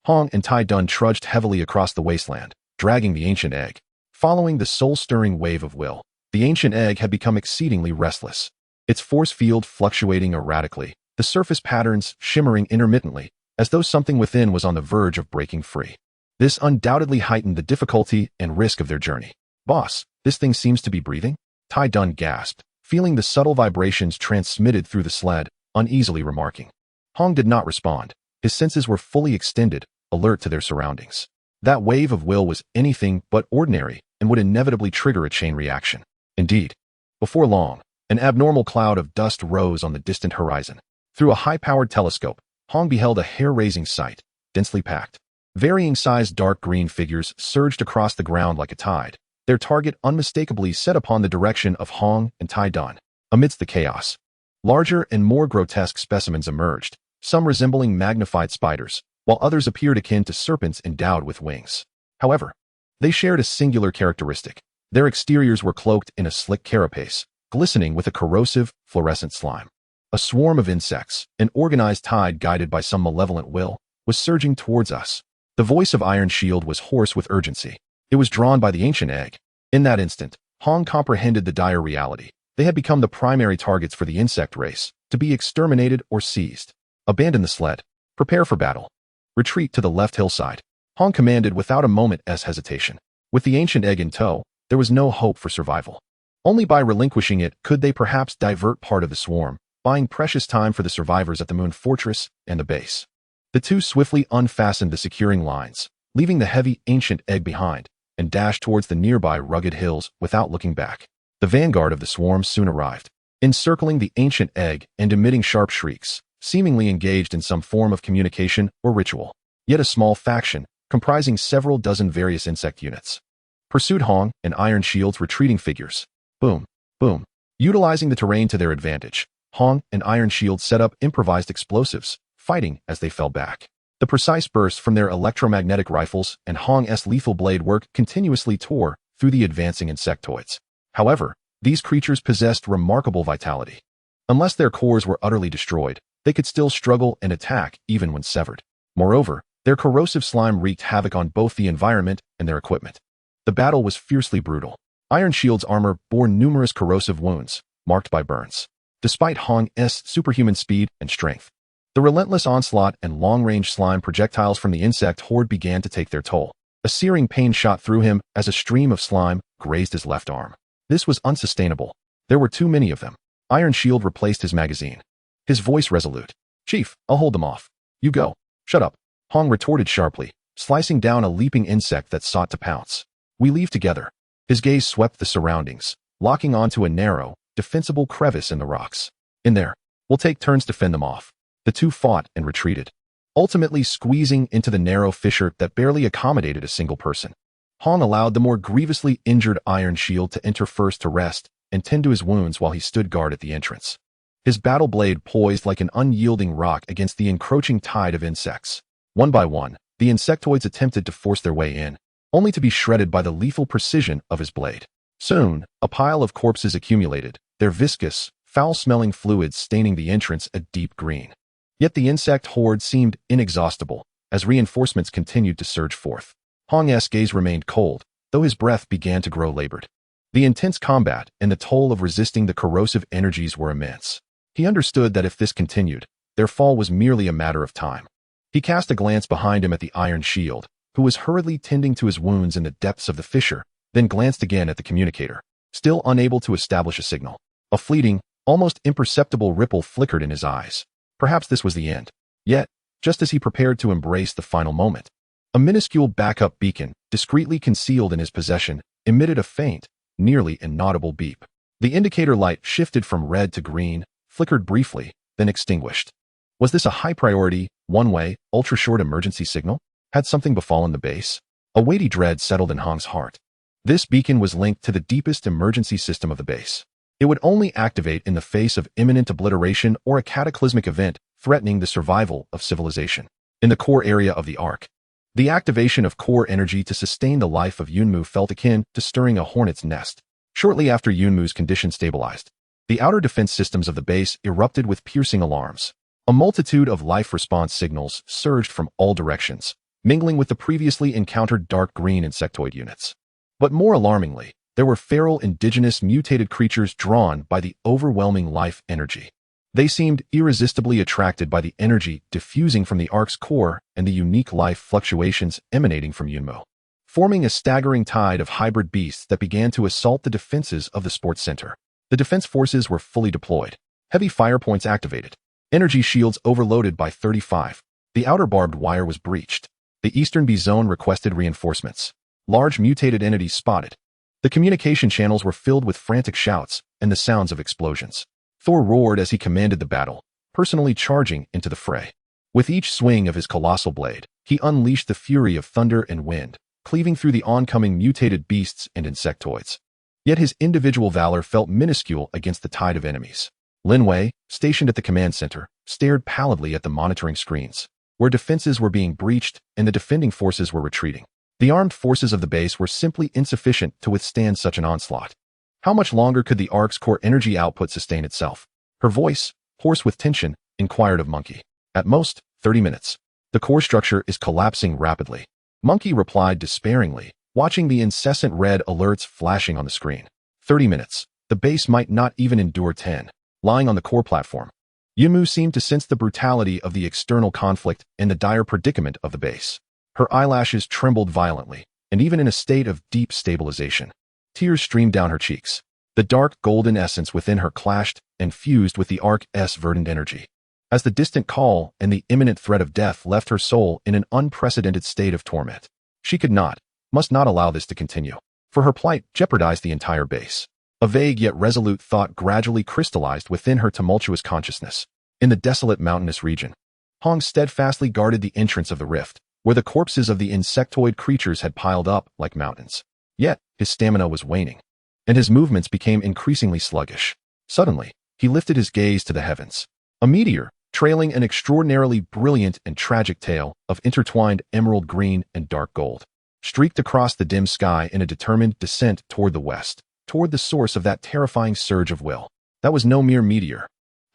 Hong and Tai Dun trudged heavily across the wasteland, dragging the ancient egg. Following the soul-stirring wave of will, the ancient egg had become exceedingly restless. Its force field fluctuating erratically, the surface patterns shimmering intermittently, as though something within was on the verge of breaking free. This undoubtedly heightened the difficulty and risk of their journey. Boss, this thing seems to be breathing? Tai Dun gasped, feeling the subtle vibrations transmitted through the sled, uneasily remarking. Hong did not respond. His senses were fully extended, alert to their surroundings. That wave of will was anything but ordinary and would inevitably trigger a chain reaction. Indeed, before long, an abnormal cloud of dust rose on the distant horizon. Through a high-powered telescope, Hong beheld a hair-raising sight, densely packed. Varying-sized dark green figures surged across the ground like a tide, their target unmistakably set upon the direction of Hong and Tai Dun. Amidst the chaos, larger and more grotesque specimens emerged, some resembling magnified spiders, while others appeared akin to serpents endowed with wings. However, they shared a singular characteristic. Their exteriors were cloaked in a slick carapace, glistening with a corrosive, fluorescent slime. A swarm of insects, an organized tide guided by some malevolent will, was surging towards us. The voice of Iron Shield was hoarse with urgency. It was drawn by the ancient egg. In that instant, Hong comprehended the dire reality. They had become the primary targets for the insect race, to be exterminated or seized. Abandon the sled. Prepare for battle. Retreat to the left hillside. Hong commanded without a moment's hesitation. With the ancient egg in tow, there was no hope for survival. Only by relinquishing it could they perhaps divert part of the swarm, buying precious time for the survivors at the Moon Fortress and the base. The two swiftly unfastened the securing lines, leaving the heavy ancient egg behind, and dashed towards the nearby rugged hills without looking back. The vanguard of the swarm soon arrived, encircling the ancient egg and emitting sharp shrieks, seemingly engaged in some form of communication or ritual. Yet a small faction, comprising several dozen various insect units, pursued Hong and Iron Shield's retreating figures. Boom, boom. Utilizing the terrain to their advantage, Hong and Iron Shield set up improvised explosives, fighting as they fell back. The precise bursts from their electromagnetic rifles and Hong's lethal blade work continuously tore through the advancing insectoids. However, these creatures possessed remarkable vitality. Unless their cores were utterly destroyed, they could still struggle and attack even when severed. Moreover, their corrosive slime wreaked havoc on both the environment and their equipment. The battle was fiercely brutal. Iron Shield's armor bore numerous corrosive wounds, marked by burns. Despite Hong's superhuman speed and strength, the relentless onslaught and long-range slime projectiles from the insect horde began to take their toll. A searing pain shot through him as a stream of slime grazed his left arm. This was unsustainable. There were too many of them. Iron Shield replaced his magazine. his voice resolute. "Chief, I'll hold them off. You go." "Shut up," Hong retorted sharply, slicing down a leaping insect that sought to pounce. "We leave together." His gaze swept the surroundings, locking onto a narrow, defensible crevice in the rocks. "In there. We'll take turns to fend them off." The two fought and retreated, ultimately squeezing into the narrow fissure that barely accommodated a single person. Hong allowed the more grievously injured Iron Shield to enter first to rest and tend to his wounds while he stood guard at the entrance. His battle blade poised like an unyielding rock against the encroaching tide of insects. One by one, the insectoids attempted to force their way in, only to be shredded by the lethal precision of his blade. Soon, a pile of corpses accumulated, their viscous, foul-smelling fluids staining the entrance a deep green. Yet the insect horde seemed inexhaustible as reinforcements continued to surge forth. Hong's gaze remained cold, though his breath began to grow labored. The intense combat and the toll of resisting the corrosive energies were immense. He understood that if this continued, their fall was merely a matter of time. He cast a glance behind him at the Iron Shield, who was hurriedly tending to his wounds in the depths of the fissure, then glanced again at the communicator, still unable to establish a signal. A fleeting, almost imperceptible ripple flickered in his eyes. Perhaps this was the end. Yet, just as he prepared to embrace the final moment, a minuscule backup beacon, discreetly concealed in his possession, emitted a faint, nearly inaudible beep. The indicator light shifted from red to green, flickered briefly, then extinguished. Was this a high-priority, one-way, ultra-short emergency signal? Had something befallen the base? A weighty dread settled in Hong's heart. This beacon was linked to the deepest emergency system of the base. It would only activate in the face of imminent obliteration or a cataclysmic event threatening the survival of civilization. In the core area of the Ark, the activation of core energy to sustain the life of Yunmu felt akin to stirring a hornet's nest. Shortly after Yunmu's condition stabilized, the outer defense systems of the base erupted with piercing alarms. A multitude of life response signals surged from all directions, mingling with the previously encountered dark green insectoid units. But more alarmingly, there were feral indigenous mutated creatures drawn by the overwhelming life energy. They seemed irresistibly attracted by the energy diffusing from the Ark's core and the unique life fluctuations emanating from Yunmu, forming a staggering tide of hybrid beasts that began to assault the defenses of the sports center. The defense forces were fully deployed, heavy fire points activated, energy shields overloaded by 35. The outer barbed wire was breached. The eastern B zone requested reinforcements. Large mutated entities spotted. The communication channels were filled with frantic shouts and the sounds of explosions. Thor roared as he commanded the battle, personally charging into the fray. With each swing of his colossal blade, he unleashed the fury of thunder and wind, cleaving through the oncoming mutated beasts and insectoids. Yet his individual valor felt minuscule against the tide of enemies. Lin Wei, stationed at the command center, stared pallidly at the monitoring screens, where defenses were being breached and the defending forces were retreating. The armed forces of the base were simply insufficient to withstand such an onslaught. How much longer could the Ark's core energy output sustain itself? Her voice, hoarse with tension, inquired of Monkey. At most, 30 minutes. The core structure is collapsing rapidly. Monkey replied despairingly, watching the incessant red alerts flashing on the screen. 30 minutes. The base might not even endure 10. Lying on the core platform, Yunmu seemed to sense the brutality of the external conflict and the dire predicament of the base. Her eyelashes trembled violently, and even in a state of deep stabilization, tears streamed down her cheeks. The dark golden essence within her clashed and fused with the Ark's verdant energy. As the distant call and the imminent threat of death left her soul in an unprecedented state of torment, she could not, must not allow this to continue, for her plight jeopardized the entire base. A vague yet resolute thought gradually crystallized within her tumultuous consciousness. In the desolate mountainous region, Hong steadfastly guarded the entrance of the rift, where the corpses of the insectoid creatures had piled up like mountains. Yet, his stamina was waning, and his movements became increasingly sluggish. Suddenly, he lifted his gaze to the heavens. A meteor, trailing an extraordinarily brilliant and tragic tale of intertwined emerald green and dark gold, streaked across the dim sky in a determined descent toward the west, toward the source of that terrifying surge of will. That was no mere meteor.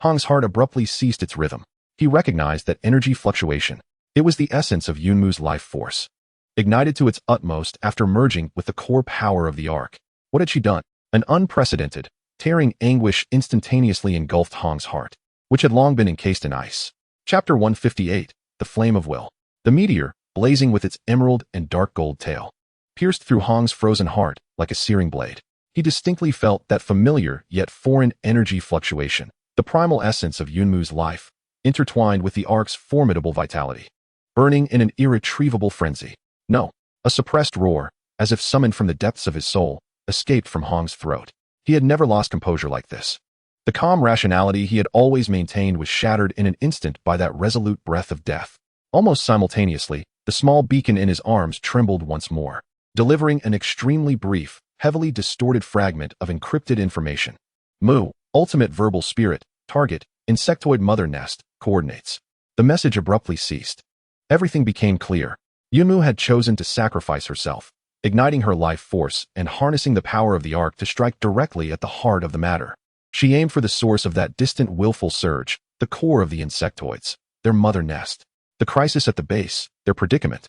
Hong's heart abruptly ceased its rhythm. He recognized that energy fluctuation. It was the essence of Yunmu's life force, ignited to its utmost after merging with the core power of the Ark. What had she done? An unprecedented, tearing anguish instantaneously engulfed Hong's heart, which had long been encased in ice. Chapter 158, The Flame of Will. The meteor, blazing with its emerald and dark gold tail, pierced through Hong's frozen heart like a searing blade. He distinctly felt that familiar yet foreign energy fluctuation, the the primal essence of Yunmu's life, intertwined with the Ark's formidable vitality, burning in an irretrievable frenzy. No, a suppressed roar, as if summoned from the depths of his soul, escaped from Hong's throat. He had never lost composure like this. The calm rationality he had always maintained was shattered in an instant by that resolute breath of death. Almost simultaneously, the small beacon in his arms trembled once more, delivering an extremely brief, heavily distorted fragment of encrypted information. Mu, ultimate verbal spirit, target, insectoid mother nest, coordinates. The message abruptly ceased. Everything became clear. Yunmu had chosen to sacrifice herself, igniting her life force and harnessing the power of the Ark to strike directly at the heart of the matter. She aimed for the source of that distant willful surge, the core of the insectoids, their mother nest. The crisis at the base, their predicament.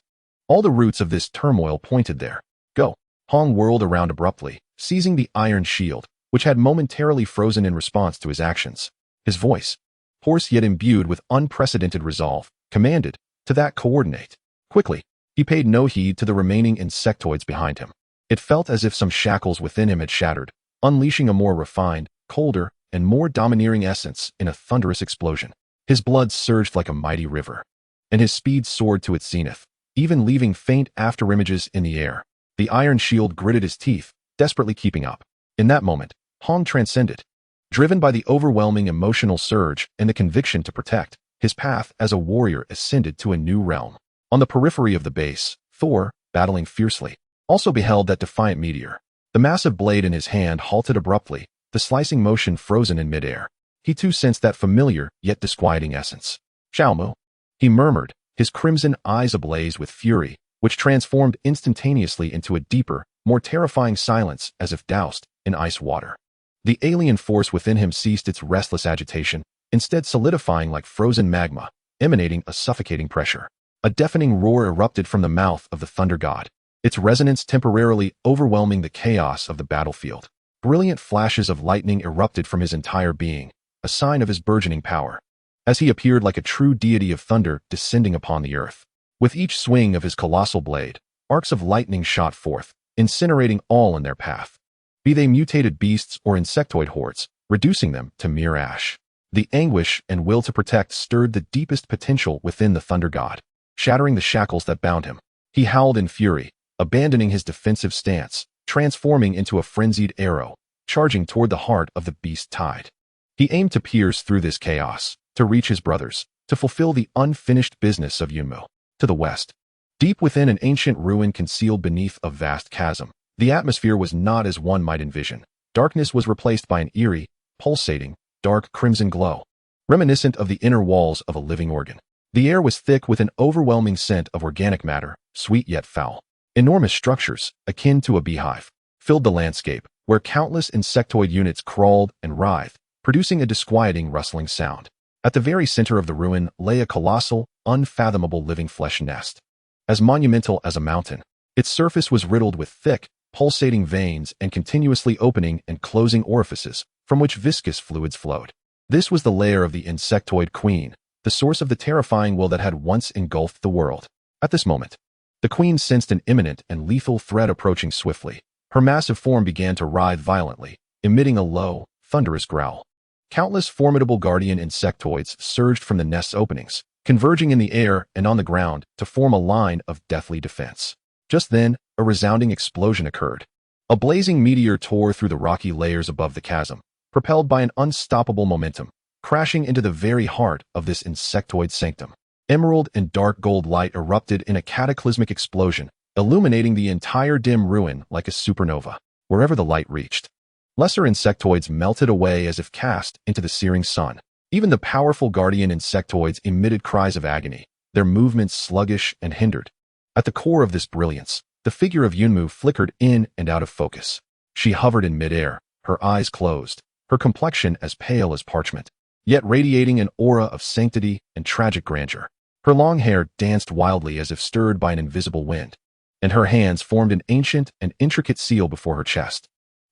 All the roots of this turmoil pointed there. Go. Hong whirled around abruptly, seizing the iron shield, which had momentarily frozen in response to his actions. His voice, hoarse yet imbued with unprecedented resolve, commanded, to that coordinate. Quickly, he paid no heed to the remaining insectoids behind him. It felt as if some shackles within him had shattered, unleashing a more refined, colder, and more domineering essence in a thunderous explosion. His blood surged like a mighty river, and his speed soared to its zenith, even leaving faint afterimages in the air. The iron shield gritted his teeth, desperately keeping up. In that moment, Hong transcended. Driven by the overwhelming emotional surge and the conviction to protect, his path as a warrior ascended to a new realm. On the periphery of the base, Thor, battling fiercely, also beheld that defiant meteor. The massive blade in his hand halted abruptly, the slicing motion frozen in midair. He too sensed that familiar yet disquieting essence. Xiaomu, he murmured, his crimson eyes ablaze with fury, which transformed instantaneously into a deeper, more terrifying silence as if doused in ice water. The alien force within him ceased its restless agitation, instead solidifying like frozen magma, emanating a suffocating pressure. A deafening roar erupted from the mouth of the thunder god, its resonance temporarily overwhelming the chaos of the battlefield. Brilliant flashes of lightning erupted from his entire being, a sign of his burgeoning power, as he appeared like a true deity of thunder descending upon the earth. With each swing of his colossal blade, arcs of lightning shot forth, incinerating all in their path, be they mutated beasts or insectoid hordes, reducing them to mere ash. The anguish and will to protect stirred the deepest potential within the thunder god, shattering the shackles that bound him. He howled in fury, abandoning his defensive stance, transforming into a frenzied arrow, charging toward the heart of the beast tide. He aimed to pierce through this chaos, to reach his brothers, to fulfill the unfinished business of Yunmu. To the west, deep within an ancient ruin concealed beneath a vast chasm, the atmosphere was not as one might envision. Darkness was replaced by an eerie, pulsating, dark crimson glow, reminiscent of the inner walls of a living organ. The air was thick with an overwhelming scent of organic matter, sweet yet foul. Enormous structures, akin to a beehive, filled the landscape, where countless insectoid units crawled and writhed, producing a disquieting rustling sound. At the very center of the ruin lay a colossal, unfathomable living flesh nest. As monumental as a mountain, its surface was riddled with thick, pulsating veins and continuously opening and closing orifices, from which viscous fluids flowed. This was the lair of the insectoid queen, the source of the terrifying will that had once engulfed the world. At this moment, the queen sensed an imminent and lethal threat approaching swiftly. Her massive form began to writhe violently, emitting a low, thunderous growl. Countless formidable guardian insectoids surged from the nest's openings, converging in the air and on the ground to form a line of deathly defense. Just then, a resounding explosion occurred. A blazing meteor tore through the rocky layers above the chasm, propelled by an unstoppable momentum, crashing into the very heart of this insectoid sanctum. Emerald and dark gold light erupted in a cataclysmic explosion, illuminating the entire dim ruin like a supernova. Wherever the light reached, lesser insectoids melted away as if cast into the searing sun. Even the powerful guardian insectoids emitted cries of agony, their movements sluggish and hindered. At the core of this brilliance, the figure of Yunmu flickered in and out of focus. She hovered in midair, her eyes closed, her complexion as pale as parchment, yet radiating an aura of sanctity and tragic grandeur. Her long hair danced wildly as if stirred by an invisible wind, and her hands formed an ancient and intricate seal before her chest,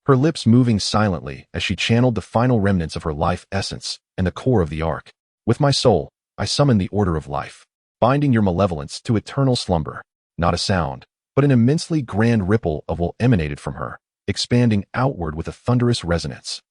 her lips moving silently as she channeled the final remnants of her life essence and the core of the Ark. With my soul, I summon the order of life, binding your malevolence to eternal slumber. Not a sound, but an immensely grand ripple of will emanated from her, expanding outward with a thunderous resonance.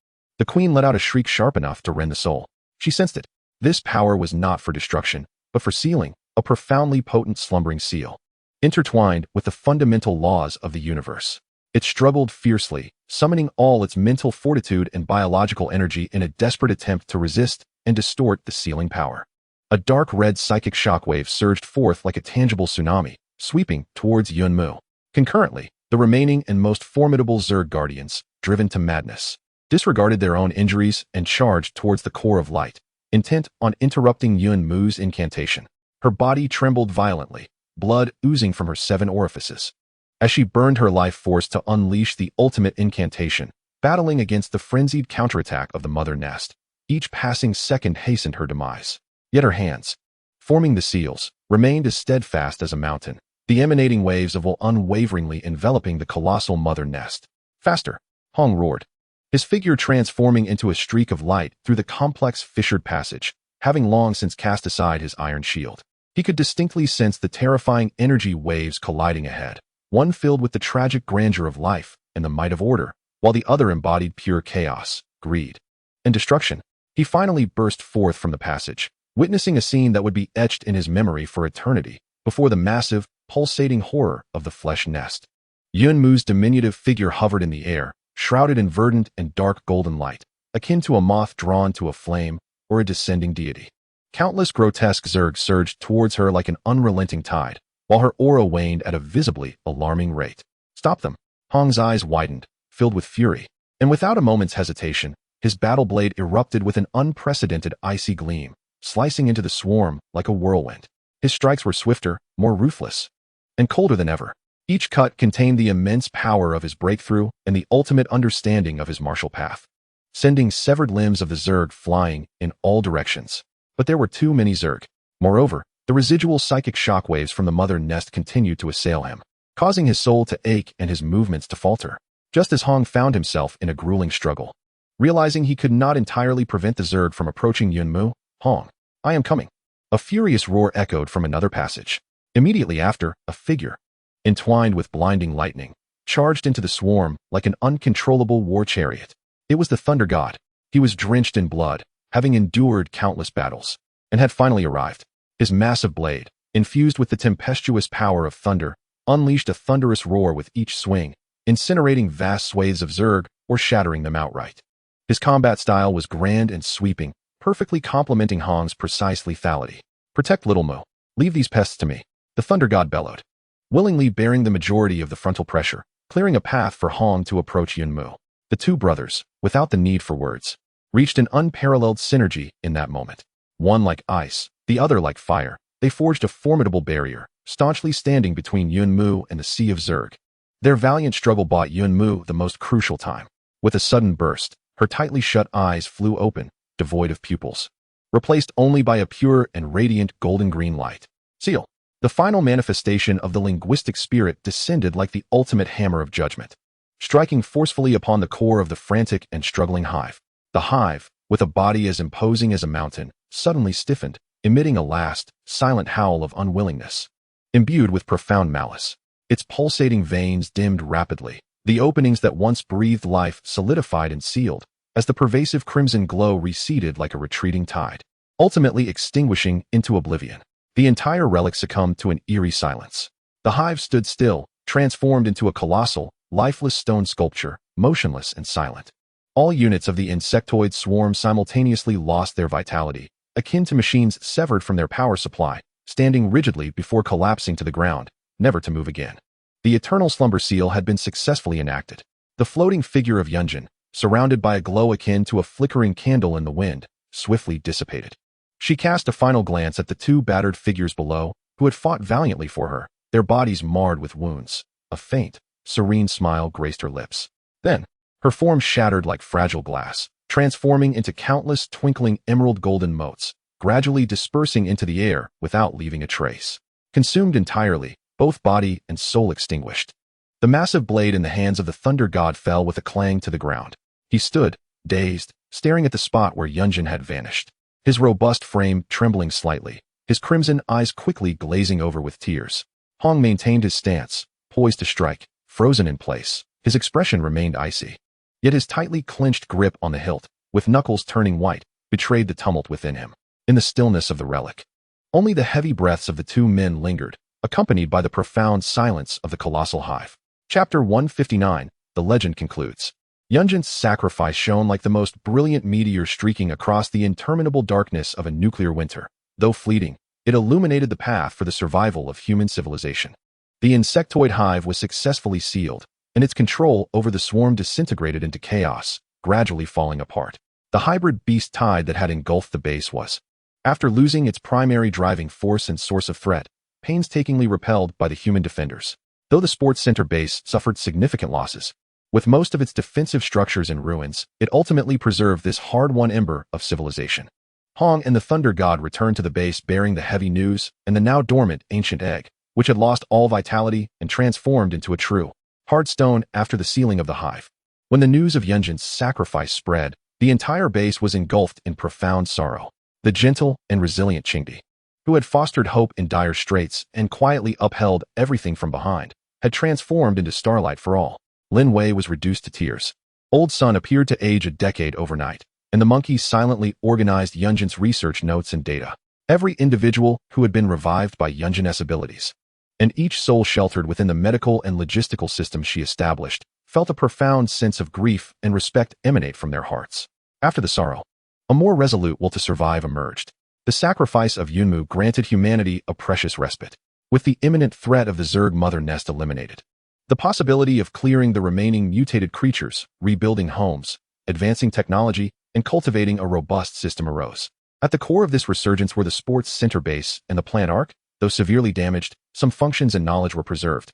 The queen let out a shriek sharp enough to rend the soul. She sensed it. This power was not for destruction, but for sealing, a profoundly potent slumbering seal, intertwined with the fundamental laws of the universe. It struggled fiercely, summoning all its mental fortitude and biological energy in a desperate attempt to resist and distort the sealing power. A dark red psychic shockwave surged forth like a tangible tsunami, sweeping towards Yunmu. Concurrently, the remaining and most formidable Zerg guardians, driven to madness, disregarded their own injuries and charged towards the core of light, intent on interrupting Yunmu's incantation. Her body trembled violently, blood oozing from her 7 orifices, as she burned her life force to unleash the ultimate incantation, battling against the frenzied counterattack of the mother nest. Each passing second hastened her demise. Yet her hands, forming the seals, remained as steadfast as a mountain, the emanating waves of will unwaveringly enveloping the colossal mother nest. Faster, Hong roared, his figure transforming into a streak of light through the complex fissured passage, having long since cast aside his iron shield. He could distinctly sense the terrifying energy waves colliding ahead, one filled with the tragic grandeur of life and the might of order, while the other embodied pure chaos, greed, and destruction. He finally burst forth from the passage, witnessing a scene that would be etched in his memory for eternity, before the massive, pulsating horror of the flesh nest. Yunmu's diminutive figure hovered in the air, shrouded in verdant and dark golden light, akin to a moth drawn to a flame or a descending deity. Countless grotesque Zerg surged towards her like an unrelenting tide, while her aura waned at a visibly alarming rate. Stop them! Hong's eyes widened, filled with fury, and without a moment's hesitation, his battle blade erupted with an unprecedented icy gleam, slicing into the swarm like a whirlwind. His strikes were swifter, more ruthless, and colder than ever. Each cut contained the immense power of his breakthrough and the ultimate understanding of his martial path, sending severed limbs of the Zerg flying in all directions. But there were too many Zerg. Moreover, the residual psychic shockwaves from the mother nest continued to assail him, causing his soul to ache and his movements to falter, just as Hong found himself in a grueling struggle. Realizing he could not entirely prevent the Zerg from approaching Yunmu, Hong, I am coming. A furious roar echoed from another passage. Immediately after, a figure, entwined with blinding lightning, charged into the swarm like an uncontrollable war chariot. It was the Thunder God. He was drenched in blood, having endured countless battles, and had finally arrived. His massive blade, infused with the tempestuous power of thunder, unleashed a thunderous roar with each swing, incinerating vast swathes of Zerg or shattering them outright. His combat style was grand and sweeping, perfectly complementing Hong's precise lethality. Protect Little Mo. Leave these pests to me, the Thunder God bellowed, willingly bearing the majority of the frontal pressure, clearing a path for Hong to approach Yunmu. The two brothers, without the need for words, reached an unparalleled synergy in that moment. One like ice, the other like fire, they forged a formidable barrier, staunchly standing between Yunmu and the sea of Zerg. Their valiant struggle bought Yunmu the most crucial time. With a sudden burst, her tightly shut eyes flew open, devoid of pupils, replaced only by a pure and radiant golden-green light. Seal. The final manifestation of the linguistic spirit descended like the ultimate hammer of judgment, striking forcefully upon the core of the frantic and struggling hive. The hive, with a body as imposing as a mountain, suddenly stiffened, emitting a last, silent howl of unwillingness. Imbued with profound malice, its pulsating veins dimmed rapidly. The openings that once breathed life solidified and sealed, as the pervasive crimson glow receded like a retreating tide, ultimately extinguishing into oblivion. The entire relic succumbed to an eerie silence. The hive stood still, transformed into a colossal, lifeless stone sculpture, motionless and silent. All units of the insectoid swarm simultaneously lost their vitality, akin to machines severed from their power supply, standing rigidly before collapsing to the ground, never to move again. The eternal slumber seal had been successfully enacted. The floating figure of Yunjin, surrounded by a glow akin to a flickering candle in the wind, swiftly dissipated. She cast a final glance at the two battered figures below, who had fought valiantly for her, their bodies marred with wounds. A faint, serene smile graced her lips. Then, her form shattered like fragile glass, transforming into countless twinkling emerald golden motes, gradually dispersing into the air without leaving a trace. Consumed entirely, both body and soul extinguished. The massive blade in the hands of the Thunder God fell with a clang to the ground. He stood, dazed, staring at the spot where Yunjin had vanished, his robust frame trembling slightly, his crimson eyes quickly glazing over with tears. Hong maintained his stance, poised to strike, frozen in place. His expression remained icy. Yet his tightly clenched grip on the hilt, with knuckles turning white, betrayed the tumult within him. In the stillness of the relic, only the heavy breaths of the two men lingered, accompanied by the profound silence of the colossal hive. Chapter 159, the legend concludes. Yunjin's sacrifice shone like the most brilliant meteor streaking across the interminable darkness of a nuclear winter. Though fleeting, it illuminated the path for the survival of human civilization. The insectoid hive was successfully sealed, and its control over the swarm disintegrated into chaos, gradually falling apart. The hybrid beast tide that had engulfed the base was, after losing its primary driving force and source of threat, painstakingly repelled by the human defenders. Though the sports center base suffered significant losses, with most of its defensive structures in ruins, it ultimately preserved this hard-won ember of civilization. Hong and the Thunder God returned to the base bearing the heavy news and the now dormant ancient egg, which had lost all vitality and transformed into a true, hard stone after the sealing of the hive. When the news of Yunjin's sacrifice spread, the entire base was engulfed in profound sorrow. The gentle and resilient Qingdi, who had fostered hope in dire straits and quietly upheld everything from behind, had transformed into starlight for all. Lin Wei was reduced to tears. Old Sun appeared to age a decade overnight, and the monkeys silently organized Yunjin's research notes and data. Every individual who had been revived by Yunjin's abilities, and each soul sheltered within the medical and logistical system she established, felt a profound sense of grief and respect emanate from their hearts. After the sorrow, a more resolute will to survive emerged. The sacrifice of Yunmu granted humanity a precious respite. With the imminent threat of the Zerg mother nest eliminated, the possibility of clearing the remaining mutated creatures, rebuilding homes, advancing technology, and cultivating a robust system arose. At the core of this resurgence were the sports center base and the Plant Ark. Though severely damaged, some functions and knowledge were preserved,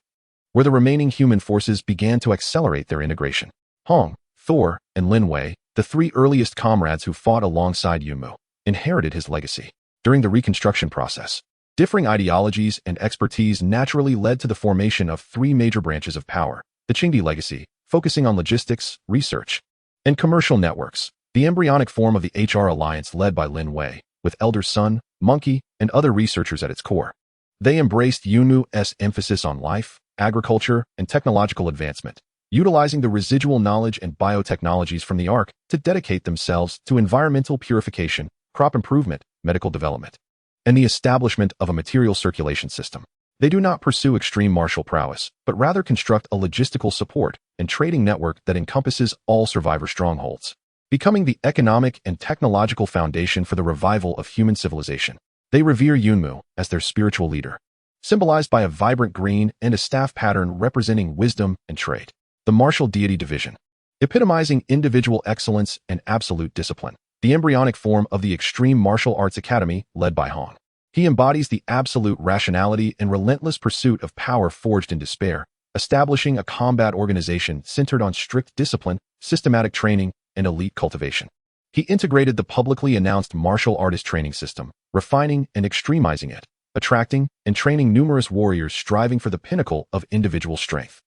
where the remaining human forces began to accelerate their integration. Hong, Thor, and Lin Wei, the three earliest comrades who fought alongside Yunmu, inherited his legacy. During the reconstruction process, differing ideologies and expertise naturally led to the formation of three major branches of power. The Qingdi legacy, focusing on logistics, research, and commercial networks. The embryonic form of the HR alliance led by Lin Wei, with Elder Sun, Monkey, and other researchers at its core. They embraced Yunmu's emphasis on life, agriculture, and technological advancement, utilizing the residual knowledge and biotechnologies from the Ark to dedicate themselves to environmental purification, crop improvement, medical development, and the establishment of a material circulation system. They do not pursue extreme martial prowess, but rather construct a logistical support and trading network that encompasses all survivor strongholds, becoming the economic and technological foundation for the revival of human civilization. They revere Yunmu as their spiritual leader, symbolized by a vibrant green and a staff pattern representing wisdom and trade. The martial deity division, epitomizing individual excellence and absolute discipline. The embryonic form of the extreme martial arts academy led by Hong. He embodies the absolute rationality and relentless pursuit of power forged in despair, establishing a combat organization centered on strict discipline, systematic training, and elite cultivation. He integrated the publicly announced martial artist training system, refining and extremizing it, attracting and training numerous warriors striving for the pinnacle of individual strength.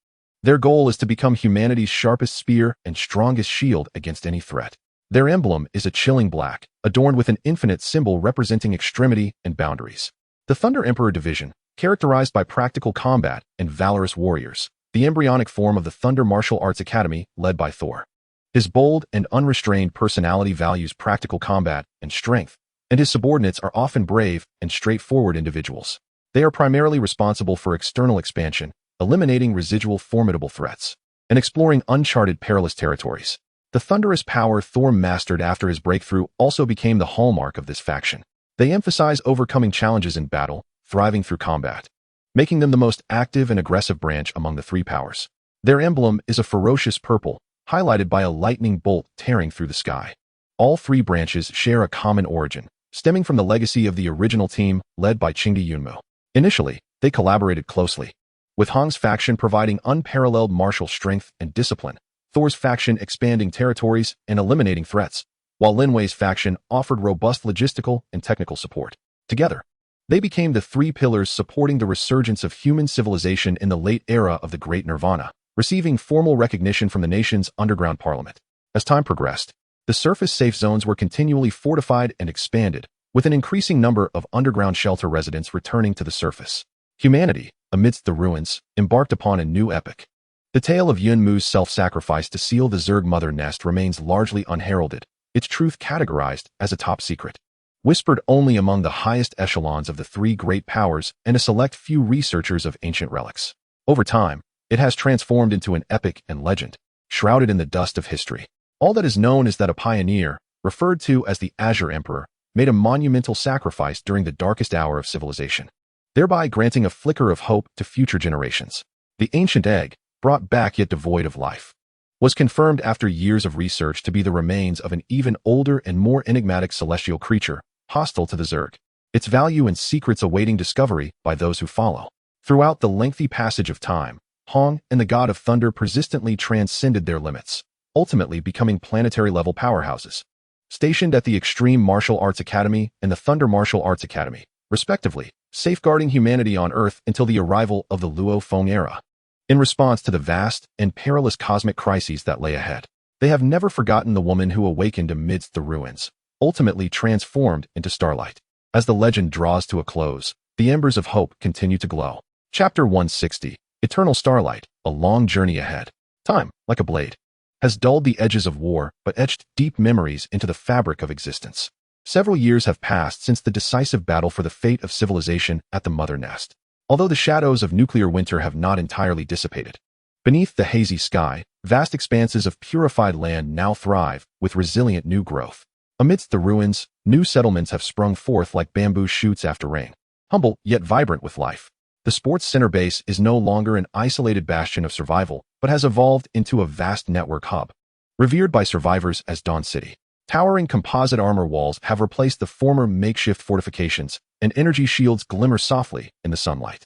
Their goal is to become humanity's sharpest spear and strongest shield against any threat. Their emblem is a chilling black, adorned with an infinite symbol representing extremity and boundaries. The Thunder Emperor division, characterized by practical combat and valorous warriors. The embryonic form of the Thunder Martial Arts Academy, led by Thor. His bold and unrestrained personality values practical combat and strength, and his subordinates are often brave and straightforward individuals. They are primarily responsible for external expansion, eliminating residual formidable threats, and exploring uncharted perilous territories. The thunderous power Thor mastered after his breakthrough also became the hallmark of this faction. They emphasize overcoming challenges in battle, thriving through combat, making them the most active and aggressive branch among the three powers. Their emblem is a ferocious purple, highlighted by a lightning bolt tearing through the sky. All three branches share a common origin, stemming from the legacy of the original team led by Qingdi Yunmu. Initially, they collaborated closely, with Hong's faction providing unparalleled martial strength and discipline, Thor's faction expanding territories and eliminating threats, while Lin Wei's faction offered robust logistical and technical support. Together, they became the three pillars supporting the resurgence of human civilization in the late era of the Great Nirvana, receiving formal recognition from the nation's underground parliament. As time progressed, the surface safe zones were continually fortified and expanded, with an increasing number of underground shelter residents returning to the surface. Humanity, amidst the ruins, embarked upon a new epoch. The tale of Yunmu's self-sacrifice to seal the Zerg mother nest remains largely unheralded, its truth categorized as a top secret. Whispered only among the highest echelons of the three great powers and a select few researchers of ancient relics. Over time, it has transformed into an epic and legend, shrouded in the dust of history. All that is known is that a pioneer, referred to as the Azure Emperor, made a monumental sacrifice during the darkest hour of civilization, thereby granting a flicker of hope to future generations. The ancient egg, brought back yet devoid of life, was confirmed after years of research to be the remains of an even older and more enigmatic celestial creature, hostile to the Zerg, its value and secrets awaiting discovery by those who follow. Throughout the lengthy passage of time, Hong and the God of Thunder persistently transcended their limits, ultimately becoming planetary-level powerhouses, stationed at the Extreme Martial Arts Academy and the Thunder Martial Arts Academy, respectively, safeguarding humanity on Earth until the arrival of the Luo Feng era. In response to the vast and perilous cosmic crises that lay ahead, they have never forgotten the woman who awakened amidst the ruins, ultimately transformed into starlight. As the legend draws to a close, the embers of hope continue to glow. Chapter 160, Eternal Starlight, A Long Journey Ahead. Time, like a blade, has dulled the edges of war but etched deep memories into the fabric of existence. Several years have passed since the decisive battle for the fate of civilization at the Mother Nest. Although the shadows of nuclear winter have not entirely dissipated, beneath the hazy sky, vast expanses of purified land now thrive with resilient new growth. Amidst the ruins, new settlements have sprung forth like bamboo shoots after rain, humble yet vibrant with life. The sports center base is no longer an isolated bastion of survival, but has evolved into a vast network hub, revered by survivors as Dawn City. Towering composite armor walls have replaced the former makeshift fortifications, and energy shields glimmer softly in the sunlight.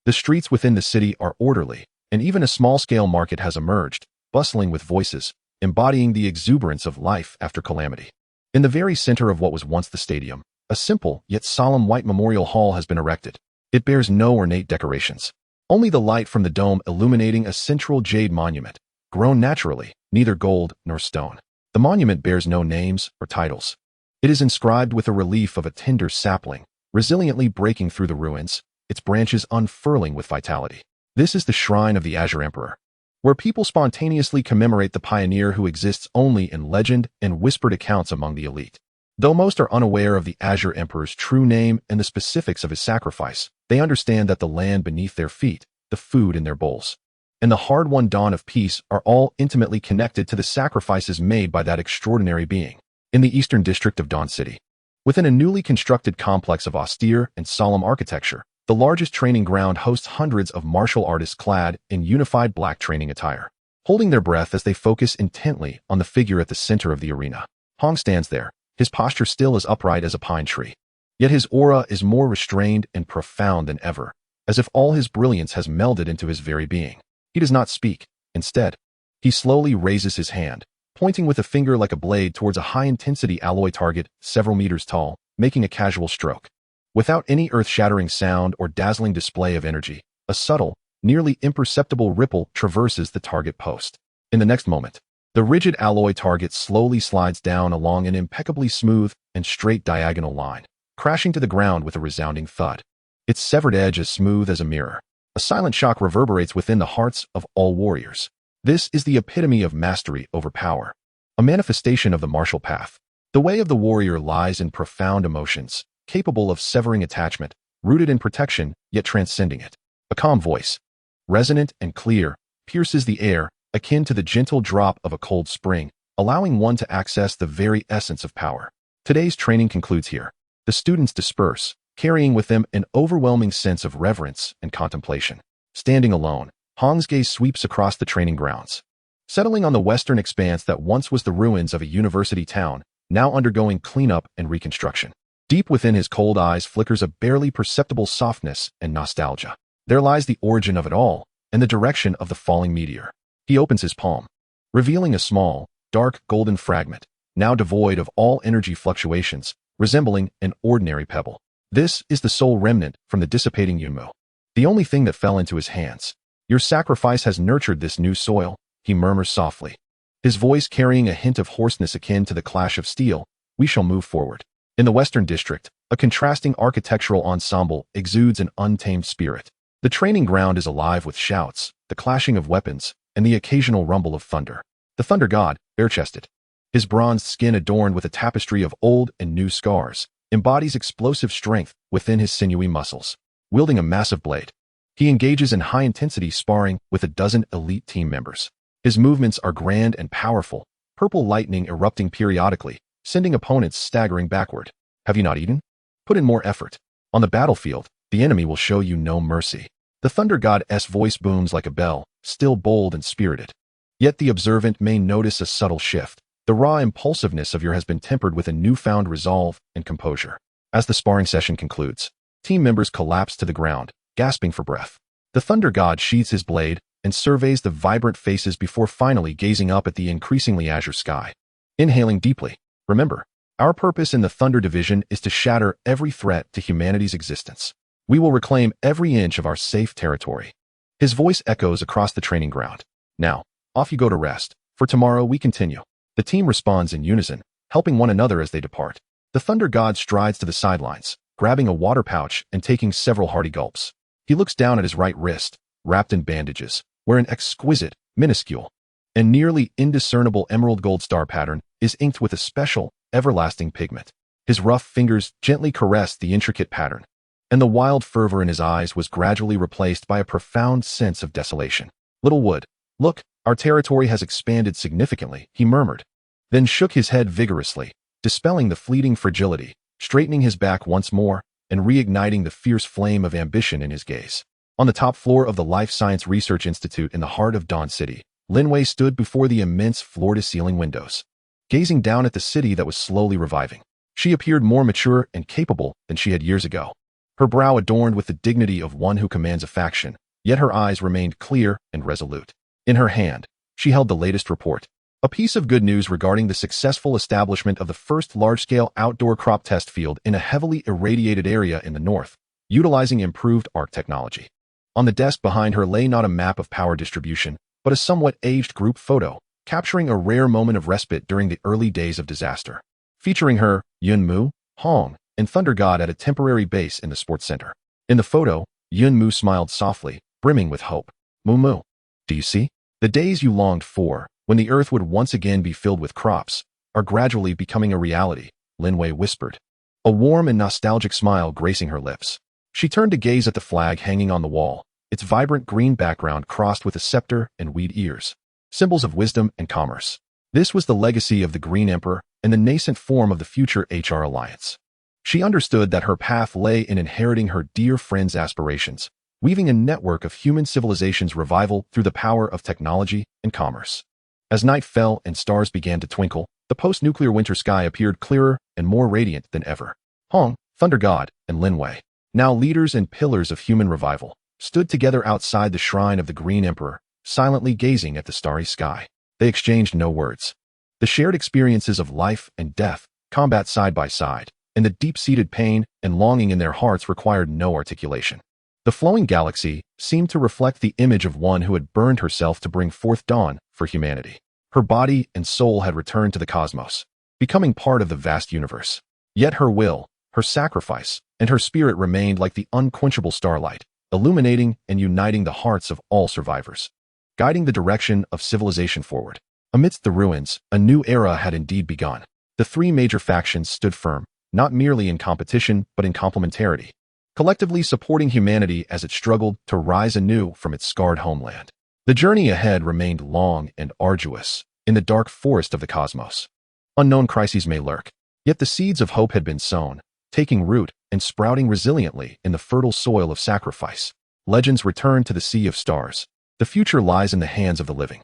The streets within the city are orderly, and even a small-scale market has emerged, bustling with voices, embodying the exuberance of life after calamity. In the very center of what was once the stadium, a simple yet solemn white memorial hall has been erected. It bears no ornate decorations, only the light from the dome illuminating a central jade monument, grown naturally, neither gold nor stone. The monument bears no names or titles. It is inscribed with a relief of a tender sapling, resiliently breaking through the ruins, its branches unfurling with vitality. This is the shrine of the Azure Emperor, where people spontaneously commemorate the pioneer who exists only in legend and whispered accounts among the elite. Though most are unaware of the Azure Emperor's true name and the specifics of his sacrifice, they understand that the land beneath their feet, the food in their bowls, and the hard-won dawn of peace are all intimately connected to the sacrifices made by that extraordinary being. In the eastern district of Dawn City, within a newly constructed complex of austere and solemn architecture, the largest training ground hosts hundreds of martial artists clad in unified black training attire, holding their breath as they focus intently on the figure at the center of the arena. Hong stands there, his posture still as upright as a pine tree. Yet his aura is more restrained and profound than ever, as if all his brilliance has melded into his very being. He does not speak. Instead, he slowly raises his hand, pointing with a finger like a blade towards a high-intensity alloy target several meters tall, making a casual stroke. Without any earth-shattering sound or dazzling display of energy, a subtle, nearly imperceptible ripple traverses the target post. In the next moment, the rigid alloy target slowly slides down along an impeccably smooth and straight diagonal line, crashing to the ground with a resounding thud. Its severed edge as smooth as a mirror. A silent shock reverberates within the hearts of all warriors. This is the epitome of mastery over power, a manifestation of the martial path. The way of the warrior lies in profound emotions, capable of severing attachment, rooted in protection, yet transcending it. A calm voice, resonant and clear, pierces the air, akin to the gentle drop of a cold spring, allowing one to access the very essence of power. Today's training concludes here. The students disperse, carrying with them an overwhelming sense of reverence and contemplation. Standing alone, Hong's gaze sweeps across the training grounds, settling on the western expanse that once was the ruins of a university town, now undergoing cleanup and reconstruction. Deep within his cold eyes flickers a barely perceptible softness and nostalgia. There lies the origin of it all, and the direction of the falling meteor. He opens his palm, revealing a small, dark golden fragment, now devoid of all energy fluctuations, resembling an ordinary pebble. This is the sole remnant from the dissipating Yunmu, the only thing that fell into his hands. Your sacrifice has nurtured this new soil, he murmurs softly, his voice carrying a hint of hoarseness akin to the clash of steel. We shall move forward. In the Western District, a contrasting architectural ensemble exudes an untamed spirit. The training ground is alive with shouts, the clashing of weapons, and the occasional rumble of thunder. The thunder god, bare-chested, his bronzed skin adorned with a tapestry of old and new scars, embodies explosive strength within his sinewy muscles. Wielding a massive blade, he engages in high-intensity sparring with a dozen elite team members. His movements are grand and powerful, purple lightning erupting periodically, sending opponents staggering backward. Have you not eaten? Put in more effort. On the battlefield, the enemy will show you no mercy. The thunder god's voice booms like a bell, still bold and spirited. Yet the observant may notice a subtle shift. The raw impulsiveness of your has been tempered with a newfound resolve and composure. As the sparring session concludes, team members collapse to the ground, gasping for breath. The thunder god sheathes his blade and surveys the vibrant faces before finally gazing up at the increasingly azure sky. Inhaling deeply, remember, our purpose in the Thunder Division is to shatter every threat to humanity's existence. We will reclaim every inch of our safe territory. His voice echoes across the training ground. Now, off you go to rest. For tomorrow we continue. The team responds in unison, helping one another as they depart. The thunder god strides to the sidelines, grabbing a water pouch and taking several hearty gulps. He looks down at his right wrist, wrapped in bandages, where an exquisite, minuscule, and nearly indiscernible emerald gold star pattern is inked with a special, everlasting pigment. His rough fingers gently caressed the intricate pattern, and the wild fervor in his eyes was gradually replaced by a profound sense of desolation. Little Wood, look, our territory has expanded significantly, he murmured, then shook his head vigorously, dispelling the fleeting fragility, straightening his back once more, and reigniting the fierce flame of ambition in his gaze. On the top floor of the Life Science Research Institute in the heart of Dawn City, Linwei stood before the immense floor-to-ceiling windows, gazing down at the city that was slowly reviving. She appeared more mature and capable than she had years ago, her brow adorned with the dignity of one who commands a faction, yet her eyes remained clear and resolute. In her hand, she held the latest report, a piece of good news regarding the successful establishment of the first large-scale outdoor crop test field in a heavily irradiated area in the north, utilizing improved Ark technology. On the desk behind her lay not a map of power distribution, but a somewhat aged group photo, capturing a rare moment of respite during the early days of disaster. Featuring her, Yunmu, Hong, and Thunder God at a temporary base in the sports center. In the photo, Yunmu smiled softly, brimming with hope. Mumu, do you see? The days you longed for, when the earth would once again be filled with crops, are gradually becoming a reality, Linwei whispered, a warm and nostalgic smile gracing her lips. She turned to gaze at the flag hanging on the wall, its vibrant green background crossed with a scepter and wheat ears, symbols of wisdom and commerce. This was the legacy of the Green Emperor and the nascent form of the future HR Alliance. She understood that her path lay in inheriting her dear friend's aspirations, weaving a network of human civilization's revival through the power of technology and commerce. As night fell and stars began to twinkle, the post-nuclear winter sky appeared clearer and more radiant than ever. Hong, Thunder God, and Linwei, now leaders and pillars of human revival, stood together outside the shrine of the Green Emperor, silently gazing at the starry sky. They exchanged no words. The shared experiences of life and death, combat side by side, and the deep-seated pain and longing in their hearts required no articulation. The flowing galaxy seemed to reflect the image of one who had burned herself to bring forth dawn for humanity. Her body and soul had returned to the cosmos, becoming part of the vast universe. Yet her will, her sacrifice, and her spirit remained like the unquenchable starlight, illuminating and uniting the hearts of all survivors, guiding the direction of civilization forward. Amidst the ruins, a new era had indeed begun. The three major factions stood firm, not merely in competition but in complementarity, collectively supporting humanity as it struggled to rise anew from its scarred homeland. The journey ahead remained long and arduous in the dark forest of the cosmos. Unknown crises may lurk, yet the seeds of hope had been sown, taking root and sprouting resiliently in the fertile soil of sacrifice. Legends return to the sea of stars. The future lies in the hands of the living.